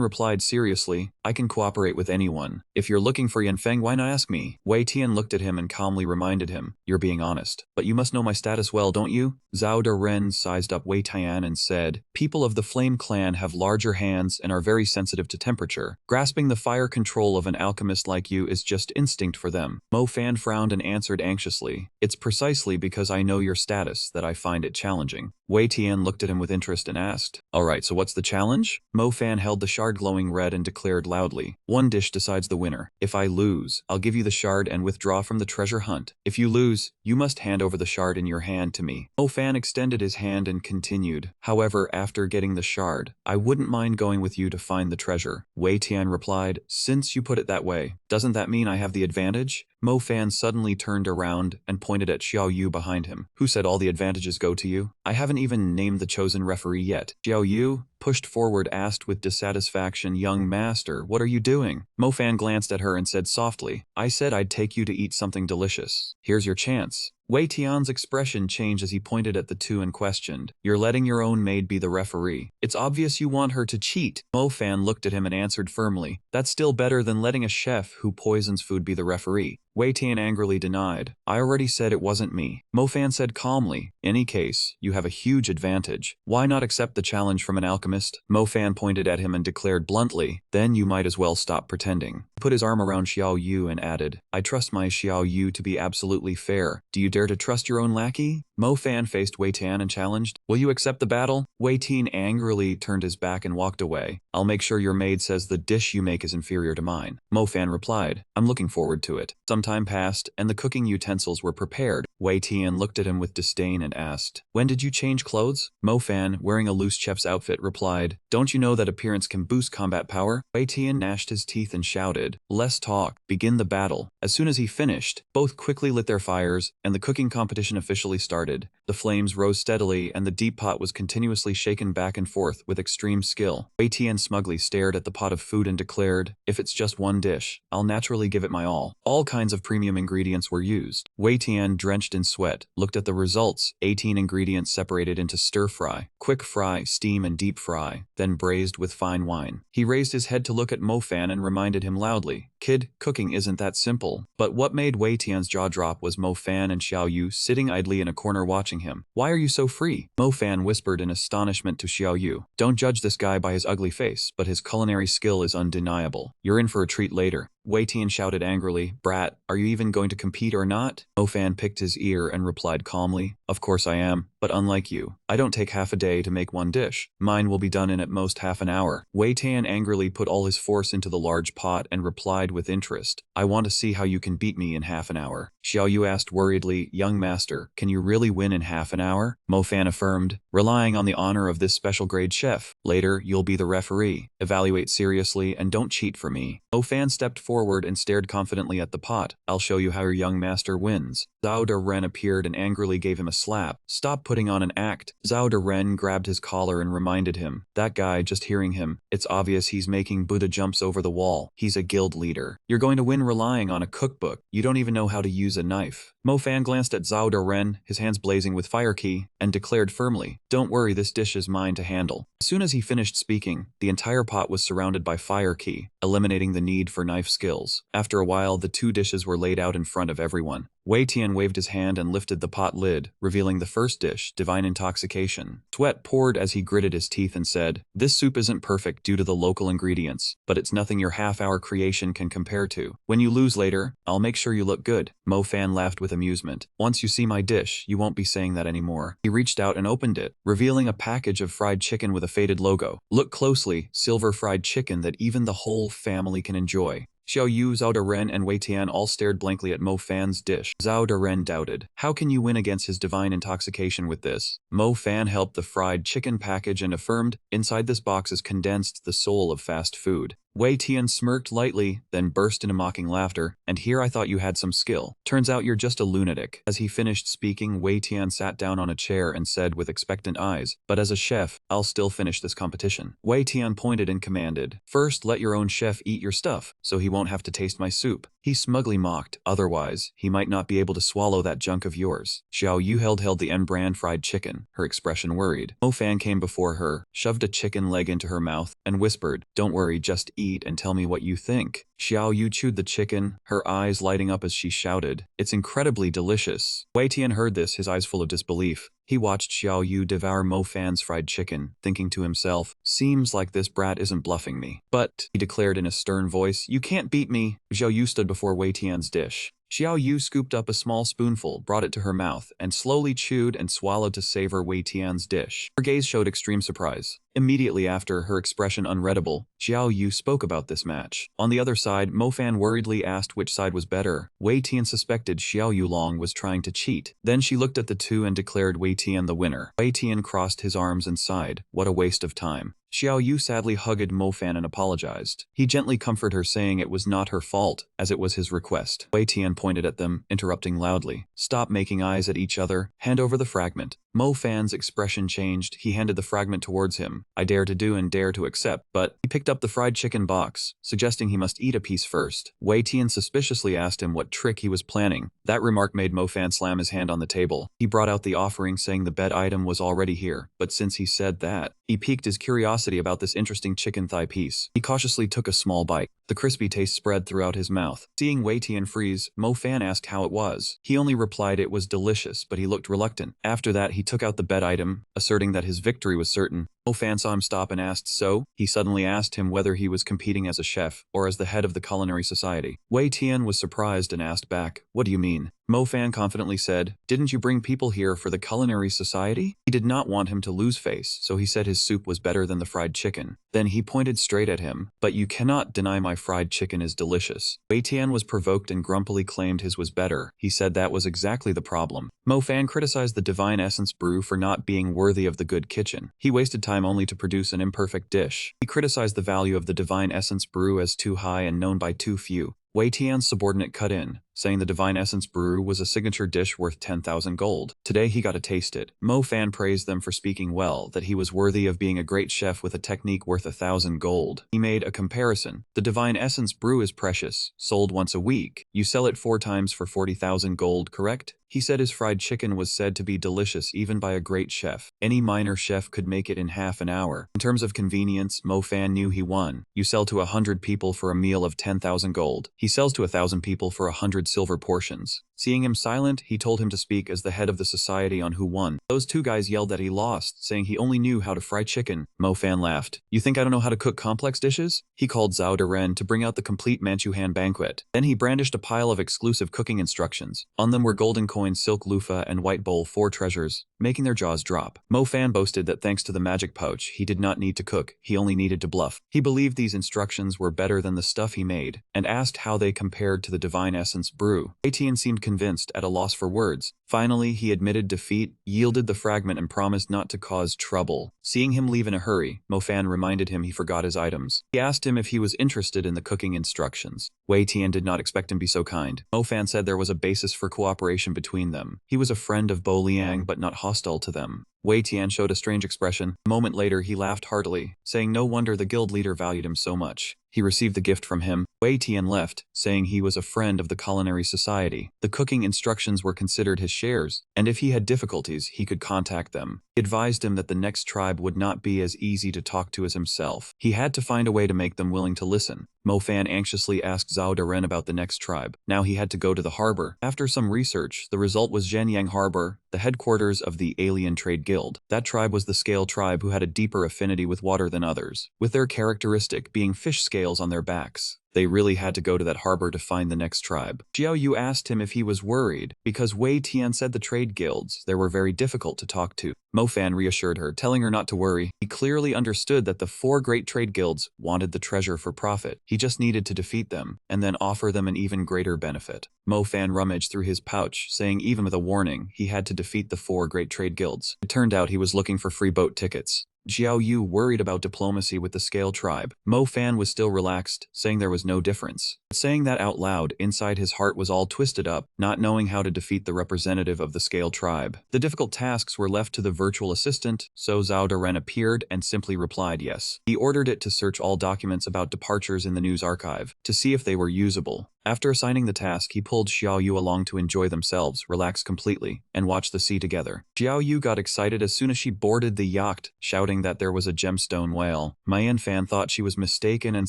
replied seriously, I can cooperate with anyone. If you're looking for Yanfeng, why not ask me? Wei Tian looked at him and calmly reminded him, you're being honest. But you must know my status well, don't you? Zhao Deren sized up Wei Tian and said, people of the Flame Clan have larger hands and are very sensitive to temperature. Grasping the fire control of an alchemist like you is just instinct for them. Mo Fan frowned and answered anxiously, it's precisely because I know your status that I find it challenging. Wei Tian looked at him with interest and asked, alright, so what's the challenge? Mo Fan held the shard glowing red and declared loudly, one dish decides the winner. If I lose, I'll give you the shard and withdraw from the treasure hunt. If you lose, you must hand over the shard in your hand to me. Mo Fan extended his hand and continued, however, after getting the shard, I wouldn't mind going with you to find the treasure. Wei Tian replied, since you put it that way, doesn't that mean I have the advantage? Mo Fan suddenly turned around and pointed at Xiao Yu behind him. Who said all the advantages go to you? I haven't even named the chosen referee yet. Xiao Yu, pushed forward, asked with dissatisfaction, young master, what are you doing? Mo Fan glanced at her and said softly, I said I'd take you to eat something delicious. Here's your chance. Wei Tian's expression changed as he pointed at the two and questioned, you're letting your own maid be the referee. It's obvious you want her to cheat. Mo Fan looked at him and answered firmly, that's still better than letting a chef who poisons food be the referee. Wei Tian angrily denied, I already said it wasn't me. Mo Fan said calmly, in any case, you have a huge advantage. Why not accept the challenge from an alchemist? Mo Fan pointed at him and declared bluntly, then you might as well stop pretending. He put his arm around Xiao Yu and added, I trust my Xiao Yu to be absolutely fair. Do you dare to trust your own lackey? Mo Fan faced Wei Tian and challenged, will you accept the battle? Wei Tian angrily turned his back and walked away. I'll make sure your maid says the dish you make is inferior to mine. Mo Fan replied, I'm looking forward to it. Some time passed, and the cooking utensils were prepared. Wei Tian looked at him with disdain and asked, when did you change clothes? Mo Fan, wearing a loose chef's outfit, replied, don't you know that appearance can boost combat power? Wei Tian gnashed his teeth and shouted, less talk, begin the battle. As soon as he finished, both quickly lit their fires, and the cooking competition officially started. The flames rose steadily, and the deep pot was continuously shaken back and forth with extreme skill. Wei Tian smugly stared at the pot of food and declared, if it's just one dish, I'll naturally give it my all. All kinds of premium ingredients were used. Wei Tian, drenched in sweat, looked at the results. 18 ingredients separated into stir fry, quick fry, steam and deep fry, then braised with fine wine. He raised his head to look at Mo Fan and reminded him loudly, kid, cooking isn't that simple. But what made Wei Tian's jaw drop was Mo Fan and Xiao Yu sitting idly in a corner watching him. Why are you so free? Mo Fan whispered in astonishment to Xiao Yu. Don't judge this guy by his ugly face, but his culinary skill is undeniable. You're in for a treat later. Wei Tian shouted angrily, brat, are you even going to compete or not? Mo Fan picked his ear and replied calmly, of course I am, but unlike you, I don't take half a day to make one dish. Mine will be done in at most half an hour. Wei Tian angrily put all his force into the large pot and replied with interest, I want to see how you can beat me in half an hour. Xiao Yu asked worriedly, young master, can you really win in half an hour? Mo Fan affirmed, relying on the honor of this special grade chef. Later, you'll be the referee. Evaluate seriously and don't cheat for me. Mo Fan stepped forward and stared confidently at the pot. I'll show you how your young master wins. Zhao Deren appeared and angrily gave him a slap. Stop putting on an act. Zhao Deren grabbed his collar and reminded him. That guy, just hearing him, it's obvious he's making Buddha jumps over the wall. He's a guild leader. You're going to win relying on a cookbook. You don't even know how to use a knife. Mo Fan glanced at Zhao Deren, his hands blazing with fire ki, and declared firmly, don't worry, this dish is mine to handle. As soon as he finished speaking, the entire pot was surrounded by fire ki, eliminating the need for knife skills. After a while, the two dishes were laid out in front of everyone. Wei Tian waved his hand and lifted the pot lid, revealing the first dish, Divine Intoxication. Sweat poured as he gritted his teeth and said, this soup isn't perfect due to the local ingredients, but it's nothing your half-hour creation can compare to. When you lose later, I'll make sure you look good. Mo Fan laughed with amusement. Once you see my dish, you won't be saying that anymore. He reached out and opened it, revealing a package of fried chicken with a faded logo. Look closely, silver fried chicken that even the whole family can enjoy. Xiao Yu, Zhao Daren, and Wei Tian all stared blankly at Mo Fan's dish. Zhao Daren doubted. How can you win against his divine intoxication with this? Mo Fan helped the fried chicken package and affirmed, inside this box is condensed the soul of fast food. Wei Tian smirked lightly, then burst into mocking laughter, and here I thought you had some skill. Turns out you're just a lunatic. As he finished speaking, Wei Tian sat down on a chair and said with expectant eyes, but as a chef, I'll still finish this competition. Wei Tian pointed and commanded, first let your own chef eat your stuff, so he won't have to taste my soup. He smugly mocked, otherwise, he might not be able to swallow that junk of yours. Xiao Yu held the N-brand fried chicken, her expression worried. Mo Fan came before her, shoved a chicken leg into her mouth, and whispered, don't worry, just eat and tell me what you think. Xiao Yu chewed the chicken, her eyes lighting up as she shouted, it's incredibly delicious. Wei Tian heard this, his eyes full of disbelief. He watched Xiao Yu devour Mo Fan's fried chicken, thinking to himself, seems like this brat isn't bluffing me. But, he declared in a stern voice, you can't beat me. Xiao Yu stood before Wei Tian's dish. Xiao Yu scooped up a small spoonful, brought it to her mouth, and slowly chewed and swallowed to savor Wei Tian's dish. Her gaze showed extreme surprise. Immediately after, her expression unreadable, Xiao Yu spoke about this match. On the other side, Mo Fan worriedly asked which side was better. Wei Tian suspected Xiao Yu Long was trying to cheat. Then she looked at the two and declared Wei Tian the winner. Wei Tian crossed his arms and sighed, what a waste of time. Xiao Yu sadly hugged Mo Fan and apologized. He gently comforted her, saying it was not her fault, as it was his request. Wei Tian pointed at them, interrupting loudly. Stop making eyes at each other. Hand over the fragment. Mo Fan's expression changed. He handed the fragment towards him. I dare to do and dare to accept, but he picked up the fried chicken box, suggesting he must eat a piece first. Wei Tian suspiciously asked him what trick he was planning. That remark made Mo Fan slam his hand on the table. He brought out the offering, saying the bet item was already here, but since he said that, he piqued his curiosity about this interesting chicken thigh piece. He cautiously took a small bite. The crispy taste spread throughout his mouth. Seeing Wei Tian freeze, Mo Fan asked how it was. He only replied it was delicious, but he looked reluctant. After that, he took out the bet item, asserting that his victory was certain. Mo Fan saw him stop and asked so. He suddenly asked him whether he was competing as a chef or as the head of the culinary society. Wei Tian was surprised and asked back, what do you mean? Mo Fan confidently said, didn't you bring people here for the culinary society? He did not want him to lose face, so he said his soup was better than the fried chicken. Then he pointed straight at him, but you cannot deny my fried chicken is delicious. Wei Tian was provoked and grumpily claimed his was better. He said that was exactly the problem. Mo Fan criticized the Divine Essence brew for not being worthy of the good kitchen. He wasted time only to produce an imperfect dish. He criticized the value of the Divine Essence brew as too high and known by too few. Wei Tian's subordinate cut in, saying the Divine Essence brew was a signature dish worth 10,000 gold. Today he got to taste it. Mo Fan praised them for speaking well, that he was worthy of being a great chef with a technique worth 1,000 gold. He made a comparison. The Divine Essence brew is precious, sold once a week. You sell it 4 times for 40,000 gold, correct? He said his fried chicken was said to be delicious even by a great chef. Any minor chef could make it in half an hour. In terms of convenience, Mo Fan knew he won. You sell to 100 people for a meal of 10,000 gold. He sells to 1,000 people for 100 silver portions. Seeing him silent, he told him to speak as the head of the society on who won. Those 2 guys yelled that he lost, saying he only knew how to fry chicken. Mo Fan laughed. You think I don't know how to cook complex dishes? He called Zhao Daren to bring out the complete Manchuhan banquet. Then he brandished a pile of exclusive cooking instructions. On them were golden coins, silk loofah, and white bowl, 4 treasures, making their jaws drop. Mo Fan boasted that thanks to the magic pouch, he did not need to cook, he only needed to bluff. He believed these instructions were better than the stuff he made, and asked how they compared to the Divine Essence brew. Wei Tian seemed convinced, at a loss for words. Finally, he admitted defeat, yielded the fragment, and promised not to cause trouble. Seeing him leave in a hurry, Mo Fan reminded him he forgot his items. He asked him if he was interested in the cooking instructions. Wei Tian did not expect him to be so kind. Mo Fan said there was a basis for cooperation between them. He was a friend of Bo Liang but not hostile to them. Wei Tian showed a strange expression. A moment later, he laughed heartily, saying no wonder the guild leader valued him so much. He received the gift from him. Wei Tian left, saying he was a friend of the culinary society. The cooking instructions were considered his shares, and if he had difficulties, he could contact them. He advised him that the next tribe would not be as easy to talk to as himself. He had to find a way to make them willing to listen. Mo Fan anxiously asked Zhao Daren about the next tribe. Now he had to go to the harbor. After some research, the result was Zhenyang Harbor, the headquarters of the Alien Trade Guild. That tribe was the scale tribe who had a deeper affinity with water than others, with their characteristic being fish scales on their backs. They really had to go to that harbor to find the next tribe. Xiao Yu asked him if he was worried, because Wei Tian said the trade guilds there were very difficult to talk to. Mo Fan reassured her, telling her not to worry. He clearly understood that the 4 great trade guilds wanted the treasure for profit. He just needed to defeat them, and then offer them an even greater benefit. Mo Fan rummaged through his pouch, saying even with a warning, he had to defeat the 4 great trade guilds. It turned out he was looking for free boat tickets. Xiao Yu worried about diplomacy with the Scale tribe. Mo Fan was still relaxed, saying there was no difference. Saying that out loud, inside his heart was all twisted up, not knowing how to defeat the representative of the Scale tribe. The difficult tasks were left to the virtual assistant, so Zhao Daren appeared and simply replied yes. He ordered it to search all documents about departures in the news archive, to see if they were usable. After assigning the task, he pulled Xiao Yu along to enjoy themselves, relax completely, and watch the sea together. Xiao Yu got excited as soon as she boarded the yacht, shouting that there was a gemstone whale. Mian Fan thought she was mistaken and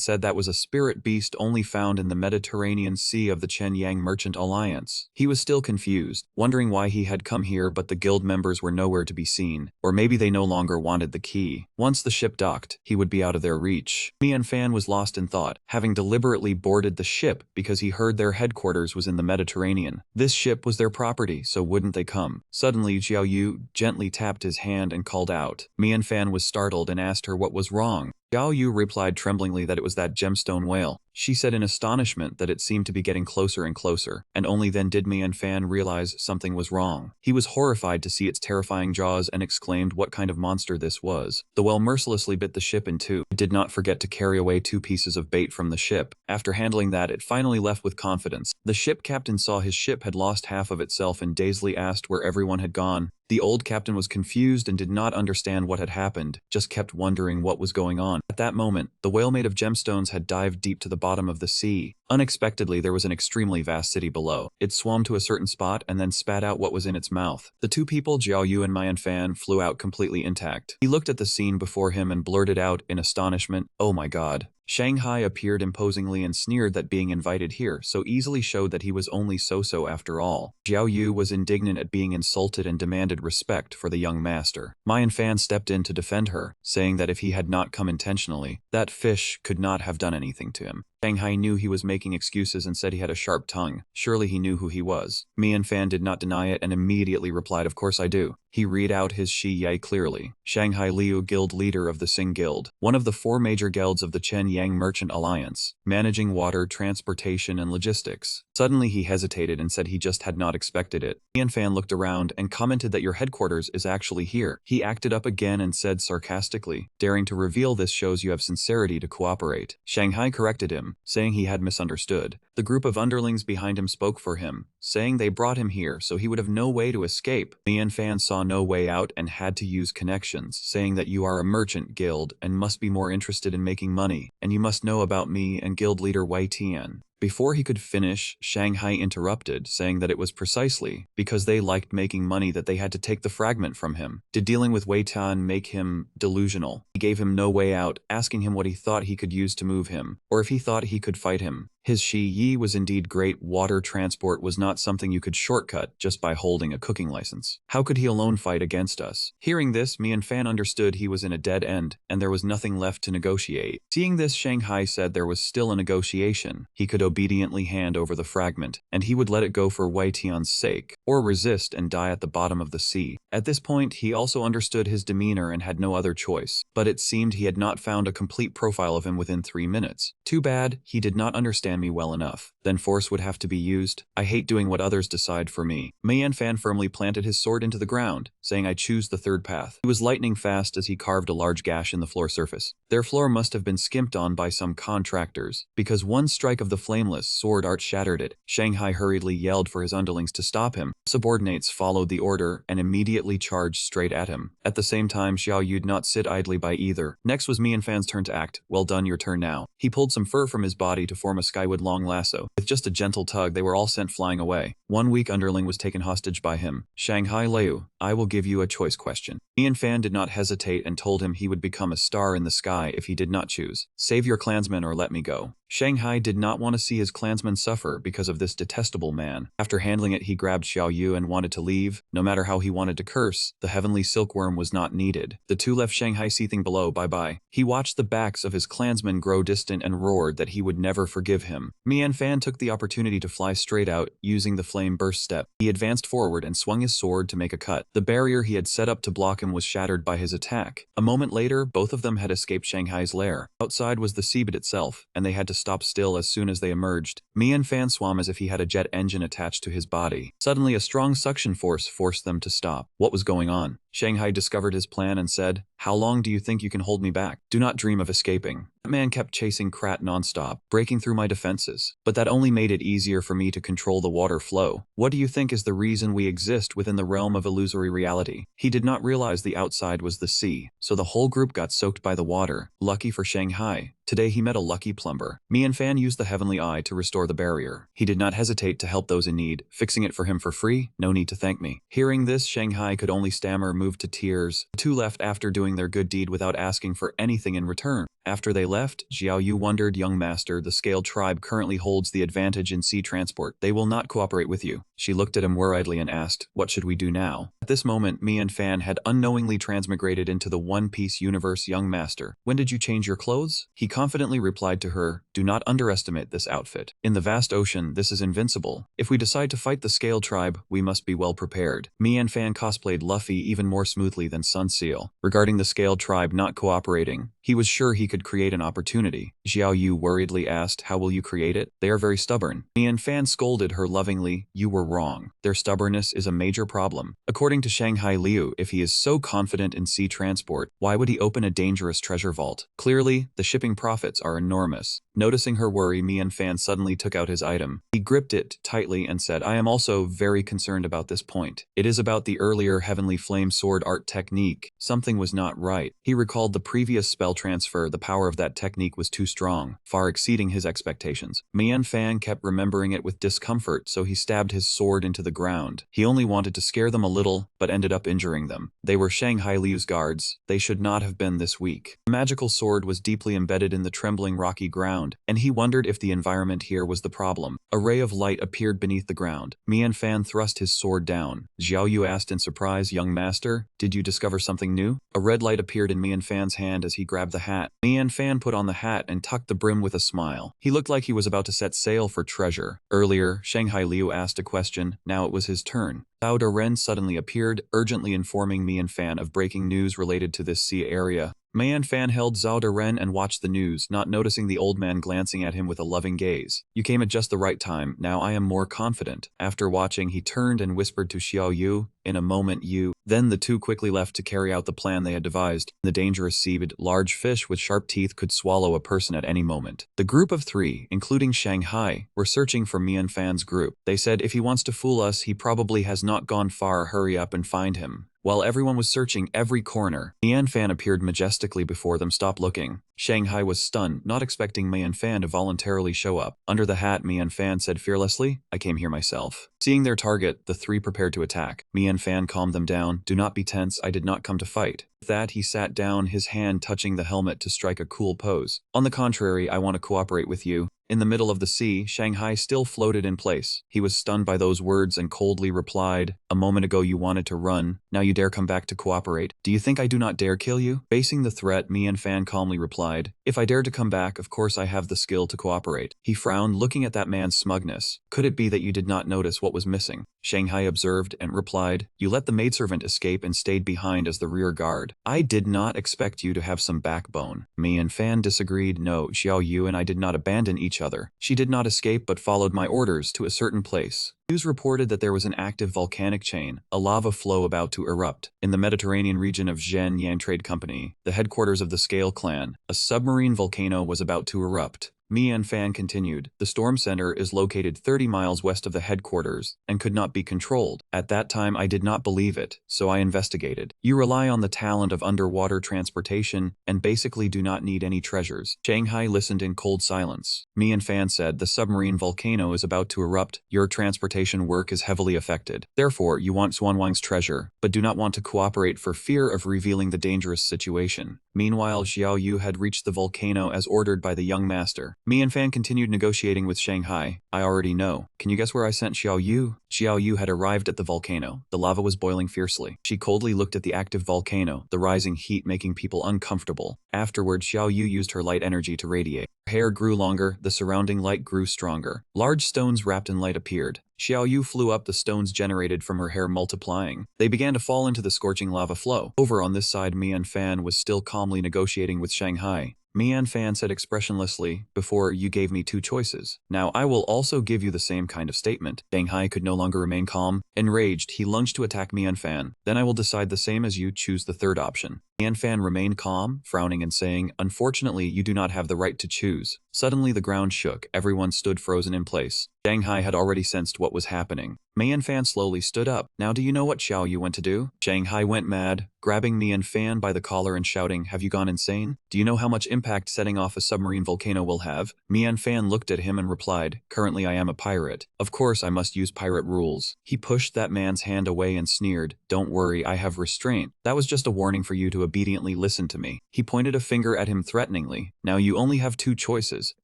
said that was a spirit beast only found in the Mediterranean Sea of the Chen Yang Merchant Alliance. He was still confused, wondering why he had come here but the guild members were nowhere to be seen, or maybe they no longer wanted the key. Once the ship docked, he would be out of their reach. Mian Fan was lost in thought, having deliberately boarded the ship because he heard their headquarters was in the Mediterranean. This ship was their property, so wouldn't they come? Suddenly, Xiao Yu gently tapped his hand and called out. Mian Fan was startled and asked her what was wrong. Xiao Yu replied tremblingly that it was that gemstone whale. She said in astonishment that it seemed to be getting closer and closer, and only then did Mian Fan realize something was wrong. He was horrified to see its terrifying jaws and exclaimed what kind of monster this was. The whale mercilessly bit the ship in two. It did not forget to carry away 2 pieces of bait from the ship. After handling that, it finally left with confidence. The ship captain saw his ship had lost half of itself and dazedly asked where everyone had gone. The old captain was confused and did not understand what had happened, just kept wondering what was going on. At that moment, the whale made of gemstones had dived deep to the bottom of the sea. Unexpectedly, there was an extremely vast city below. It swam to a certain spot and then spat out what was in its mouth. The 2 people, Xiao Yu and Mian Fan, flew out completely intact. He looked at the scene before him and blurted out in astonishment, "Oh my god." Shanghai appeared imposingly and sneered that being invited here so easily showed that he was only so-so after all. Xiao Yu was indignant at being insulted and demanded respect for the young master. Mian Fan stepped in to defend her, saying that if he had not come intentionally, that fish could not have done anything to him. Shanghai knew he was making excuses and said he had a sharp tongue. Surely he knew who he was. Mian Fan did not deny it and immediately replied, "Of course I do." He read out his Shi Ye clearly. Shanghai Liu, guild leader of the Sing Guild, one of the 4 major guilds of the Chen Yang Merchant Alliance, managing water, transportation, and logistics. Suddenly he hesitated and said he just had not expected it. Mian Fan looked around and commented that your headquarters is actually here. He acted up again and said sarcastically, daring to reveal this shows you have sincerity to cooperate. Shanghai corrected him, saying he had misunderstood. The group of underlings behind him spoke for him, saying they brought him here so he would have no way to escape. Mian Fan saw no way out and had to use connections, saying that you are a merchant guild and must be more interested in making money, and you must know about me and guild leader Wei Tian. Before he could finish, Shanghai interrupted, saying that it was precisely because they liked making money that they had to take the fragment from him. Did dealing with Wei Tian make him delusional? He gave him no way out, asking him what he thought he could use to move him, or if he thought he could fight him. His Shi Yi was indeed great. Water transport was not something you could shortcut just by holding a cooking license. How could he alone fight against us? Hearing this, Mian Fan understood he was in a dead end, and there was nothing left to negotiate. Seeing this, Shanghai said there was still a negotiation. He could obediently hand over the fragment, and he would let it go for Wei Tian's sake, or resist and die at the bottom of the sea. At this point, he also understood his demeanor and had no other choice, but it seemed he had not found a complete profile of him within 3 minutes. Too bad, he did not understand me well enough. Then force would have to be used. I hate doing what others decide for me. Mian Fan firmly planted his sword into the ground, saying I choose the 3rd path. He was lightning fast as he carved a large gash in the floor surface. Their floor must have been skimped on by some contractors, because one strike of the flameless sword art shattered it. Shanghai hurriedly yelled for his underlings to stop him. Subordinates followed the order and immediately charged straight at him. At the same time, Xiao Yu did not sit idly by either. Next was Mian Fan's turn to act. Well done, your turn now. He pulled some fur from his body to form a skyward long lasso. With just a gentle tug, they were all sent flying away. One weak underling was taken hostage by him. Shanghai Liu, I will give you a choice question. Mian Fan did not hesitate and told him he would become a star in the sky if he did not choose. Save your clansmen or let me go. Shanghai did not want to see his clansmen suffer because of this detestable man. After handling it, he grabbed Xiao Yu and wanted to leave. No matter how he wanted to curse, the heavenly silkworm was not needed. The two left Shanghai seething below. Bye-bye. He watched the backs of his clansmen grow distant and roared that he would never forgive him. Mian Fan took the opportunity to fly straight out, using the flame burst step. He advanced forward and swung his sword to make a cut. The barrier he had set up to block him was shattered by his attack. A moment later, both of them had escaped Shanghai's lair. Outside was the seabed itself, and they had to stop still as soon as they emerged. Mian Fan swam as if he had a jet engine attached to his body. Suddenly, a strong suction force forced them to stop. What was going on? Shanghai discovered his plan and said, "How long do you think you can hold me back? Do not dream of escaping." That man kept chasing Krat nonstop, breaking through my defenses. But that only made it easier for me to control the water flow. What do you think is the reason we exist within the realm of illusory reality? He did not realize the outside was the sea, so the whole group got soaked by the water. Lucky for Shanghai, today he met a lucky plumber. Mian Fan used the heavenly eye to restore the barrier. He did not hesitate to help those in need, fixing it for him for free. No need to thank me. Hearing this, Shanghai could only stammer, moved to tears. The two left after doing their good deed without asking for anything in return. After they left, Xiao Yu wondered, "Young master, the scaled tribe currently holds the advantage in sea transport. They will not cooperate with you." She looked at him worriedly and asked, "What should we do now?" At this moment, Mian Fan had unknowingly transmigrated into the One Piece universe. "Young master, when did you change your clothes?" He confidently replied to her, "Do not underestimate this outfit. In the vast ocean, this is invincible. If we decide to fight the scaled tribe, we must be well prepared." Mian Fan cosplayed Luffy even more smoothly than Sun Seal. Regarding the scaled tribe not cooperating, he was sure he could create an opportunity. Xiao Yu worriedly asked, "How will you create it? They are very stubborn." Mian Fan scolded her lovingly, "You were wrong. Their stubbornness is a major problem. According to Shanghai Liu, if he is so confident in sea transport, why would he open a dangerous treasure vault? Clearly, the shipping profits are enormous." Noticing her worry, Mian Fan suddenly took out his item. He gripped it tightly and said, "I am also very concerned about this point. It is about the earlier Heavenly Flame Sword art technique. Something was not right." He recalled the previous spell transfer. The power of that technique was too strong, far exceeding his expectations. Mian Fan kept remembering it with discomfort, so he stabbed his sword into the ground. He only wanted to scare them a little, but ended up injuring them. They were Shanghai Liu's guards. They should not have been this weak. The magical sword was deeply embedded in the trembling rocky ground, and he wondered if the environment here was the problem. A ray of light appeared beneath the ground. Mian Fan thrust his sword down. Xiao Yu asked in surprise, "Young master, did you discover something new?" A red light appeared in Mian Fan's hand as he grabbed the hat. Mian Fan put on the hat and tucked the brim with a smile. He looked like he was about to set sail for treasure. Earlier, Shanghai Liu asked a question. Now it was his turn. Zhao Ren suddenly appeared, urgently informing Mian Fan of breaking news related to this sea area. Mian Fan held Zhao Ren and watched the news, not noticing the old man glancing at him with a loving gaze. "You came at just the right time. Now I am more confident." After watching, he turned and whispered to Xiao Yu, "In a moment you..." Then the two quickly left to carry out the plan they had devised. The dangerous seabed, large fish with sharp teeth could swallow a person at any moment. The group of three, including Shanghai, were searching for Mian Fan's group. They said, "If he wants to fool us, he probably has not gone far. Hurry up and find him." While everyone was searching every corner, Mian Fan appeared majestically before them. "Stop looking." Shanghai was stunned, not expecting Mian Fan to voluntarily show up. Under the hat, Mian Fan said fearlessly, "I came here myself." Seeing their target, the three prepared to attack. Mian Fan calmed them down. "Do not be tense. I did not come to fight." With that, he sat down, his hand touching the helmet to strike a cool pose. "On the contrary, I want to cooperate with you." In the middle of the sea, Shanghai still floated in place. He was stunned by those words and coldly replied, "A moment ago you wanted to run. Now you dare come back to cooperate. Do you think I do not dare kill you?" Facing the threat, Mian Fan calmly replied, "If I dare to come back, of course I have the skill to cooperate." He frowned, looking at that man's smugness. "Could it be that you did not notice what was missing?" Shanghai observed and replied, "You let the maidservant escape and stayed behind as the rear guard. I did not expect you to have some backbone." Mian Fan disagreed. "No, Xiao Yu and I did not abandon each other. She did not escape but followed my orders to a certain place." News reported that there was an active volcanic chain, a lava flow about to erupt. In the Mediterranean region of Zhen Yang Trade Company, the headquarters of the Scale clan, a submarine volcano was about to erupt. Mi Fan continued. The storm center is located 30 miles west of the headquarters and could not be controlled. At that time I did not believe it, so I investigated. You rely on the talent of underwater transportation and basically do not need any treasures. Shanghai listened in cold silence. Mi Fan said, the submarine volcano is about to erupt. Your transportation work is heavily affected. Therefore, you want Xuanwang's treasure, but do not want to cooperate for fear of revealing the dangerous situation. Meanwhile, Xiao Yu had reached the volcano as ordered by the young master. Mi Fan continued negotiating with Shanghai. I already know. Can you guess where I sent Xiao Yu? Xiao Yu had arrived at the volcano. The lava was boiling fiercely. She coldly looked at the active volcano, the rising heat making people uncomfortable. Afterward, Xiao Yu used her light energy to radiate. Her hair grew longer, the surrounding light grew stronger. Large stones wrapped in light appeared. Xiao Yu flew up, the stones generated from her hair multiplying. They began to fall into the scorching lava flow. Over on this side, Mi Fan was still calmly negotiating with Shanghai. Mi Fan said expressionlessly, before you gave me two choices. Now I will also give you the same kind of statement. Shanghai could no longer remain calm. Enraged, he lunged to attack Mi Fan. Then I will decide the same as you, choose the third option. Mi Fan remained calm, frowning and saying, unfortunately, you do not have the right to choose. Suddenly the ground shook, everyone stood frozen in place. Shanghai had already sensed what was happening. Mi Fan slowly stood up. Now do you know what Xiao Yu went to do? Shanghai went mad, grabbing Mi Fan by the collar and shouting, have you gone insane? Do you know how much impact setting off a submarine volcano will have? Mi Fan looked at him and replied, currently I am a pirate. Of course I must use pirate rules. He pushed that man's hand away and sneered, don't worry, I have restraint. That was just a warning for you to obediently listen to me. He pointed a finger at him threateningly. Now you only have two choices.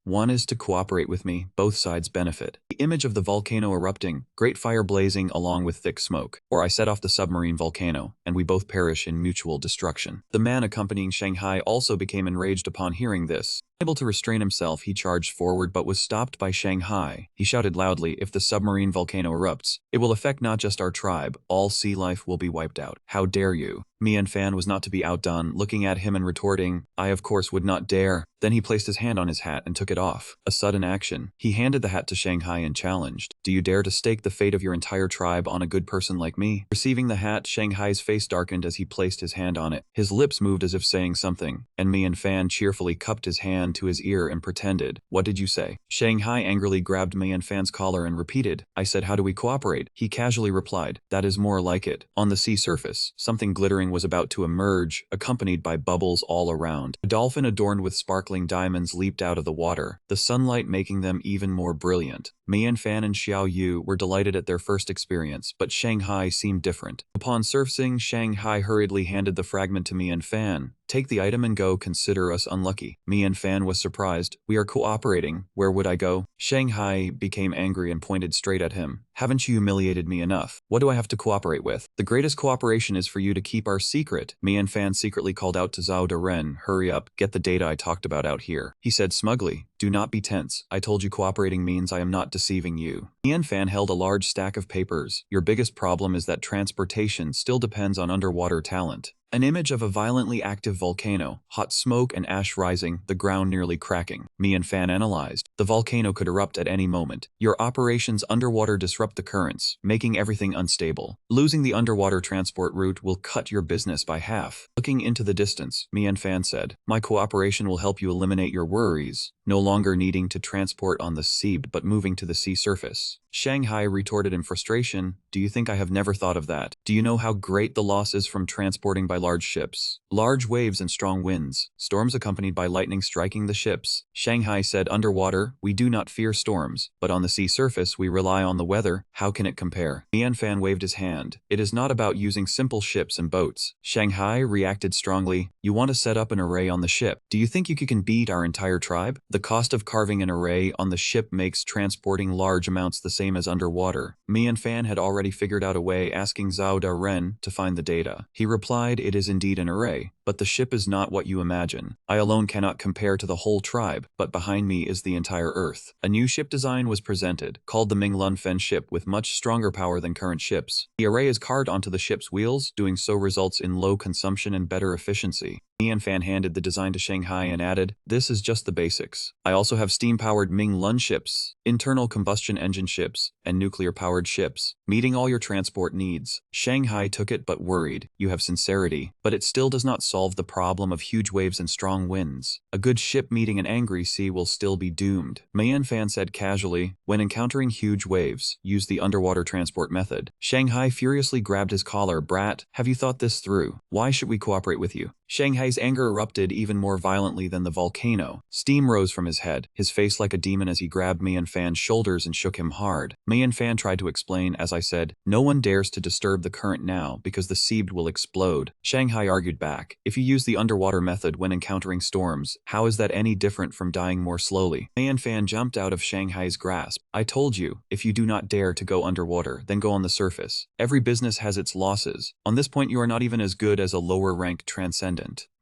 One is to cooperate with me, both sides benefit. The image of the volcano erupting, great fire blazing along with thick smoke. Or I set off the submarine volcano, and we both perish in mutual destruction. The man accompanying Shanghai also became enraged upon hearing this. Unable to restrain himself, he charged forward but was stopped by Shanghai. He shouted loudly, if the submarine volcano erupts, it will affect not just our tribe, all sea life will be wiped out. How dare you? Mi Fan was not to be outdone, looking at him and retorting, I of course would not dare. Then he placed his hand on his hat and took it off. A sudden action. He handed the hat to Shanghai and challenged, do you dare to stake the fate of your entire tribe on a good person like me? Receiving the hat, Shanghai's face darkened as he placed his hand on it. His lips moved as if saying something, and Mi Fan cheerfully cupped his hand to his ear and pretended, what did you say? Shanghai angrily grabbed Mi Fan's collar and repeated, I said how do we cooperate? He casually replied, that is more like it. On the sea surface, something glittering was about to emerge, accompanied by bubbles all around. A dolphin adorned with sparkling diamonds leaped out of the water, the sunlight making them even more brilliant. Mi Fan and Xiao Yu were delighted at their first experience, but Shanghai seemed different. Upon surfacing, Shanghai hurriedly handed the fragment to Mi Fan. Take the item and go, consider us unlucky. Mi Fan was surprised. We are cooperating. Where would I go? Shanghai became angry and pointed straight at him. Haven't you humiliated me enough? What do I have to cooperate with? The greatest cooperation is for you to keep our secret. Mi Fan secretly called out to Zhao Daren, hurry up, get the data I talked about out here. He said smugly, do not be tense. I told you cooperating means I am not deceiving you. Mi Fan held a large stack of papers. Your biggest problem is that transportation still depends on underwater talent. An image of a violently active volcano, hot smoke and ash rising, the ground nearly cracking. Mi Fan analyzed. The volcano could erupt at any moment. Your operations underwater disrupt the currents, making everything unstable. Losing the underwater transport route will cut your business by half. Looking into the distance, Mi Fan said, my cooperation will help you eliminate your worries, no longer needing to transport on the sea but moving to the sea surface. Shanghai retorted in frustration, do you think I have never thought of that? Do you know how great the loss is from transporting by large ships? Large waves and strong winds, storms accompanied by lightning striking the ships. Shanghai said, underwater, we do not fear storms, but on the sea surface we rely on the weather. How can it compare? Mi Fan waved his hand. It is not about using simple ships and boats. Shanghai reacted strongly, you want to set up an array on the ship. Do you think you can beat our entire tribe? The cost of carving an array on the ship makes transporting large amounts the same as underwater. Mi Fan had already figured out a way, asking Zhao Daren to find the data. He replied, it is indeed an array, but the ship is not what you imagine. I alone cannot compare to the whole tribe, but behind me is the entire Earth. A new ship design was presented, called the Ming Lun Fen ship with much stronger power than current ships. The array is carved onto the ship's wheels, doing so results in low consumption and better efficiency. Mi Fan handed the design to Shanghai and added, this is just the basics. I also have steam-powered Ming Lun ships, internal combustion engine ships, and nuclear-powered ships, meeting all your transport needs. Shanghai took it but worried, you have sincerity, but it still does not solve the problem of huge waves and strong winds. A good ship meeting an angry sea will still be doomed. Mianfan said casually. When encountering huge waves, use the underwater transport method. Shanghai furiously grabbed his collar. Brat, have you thought this through? Why should we cooperate with you? Shanghai's anger erupted even more violently than the volcano. Steam rose from his head, his face like a demon as he grabbed Mianfan's shoulders and shook him hard. Mianfan tried to explain, as I said, no one dares to disturb the current now because the seed will explode. Shanghai argued back. If you use the underwater method when encountering storms, how is that any different from dying more slowly? Mianfan jumped out of Shanghai's grasp. I told you, if you do not dare to go underwater, then go on the surface. Every business has its losses. On this point you are not even as good as a lower rank transcendent.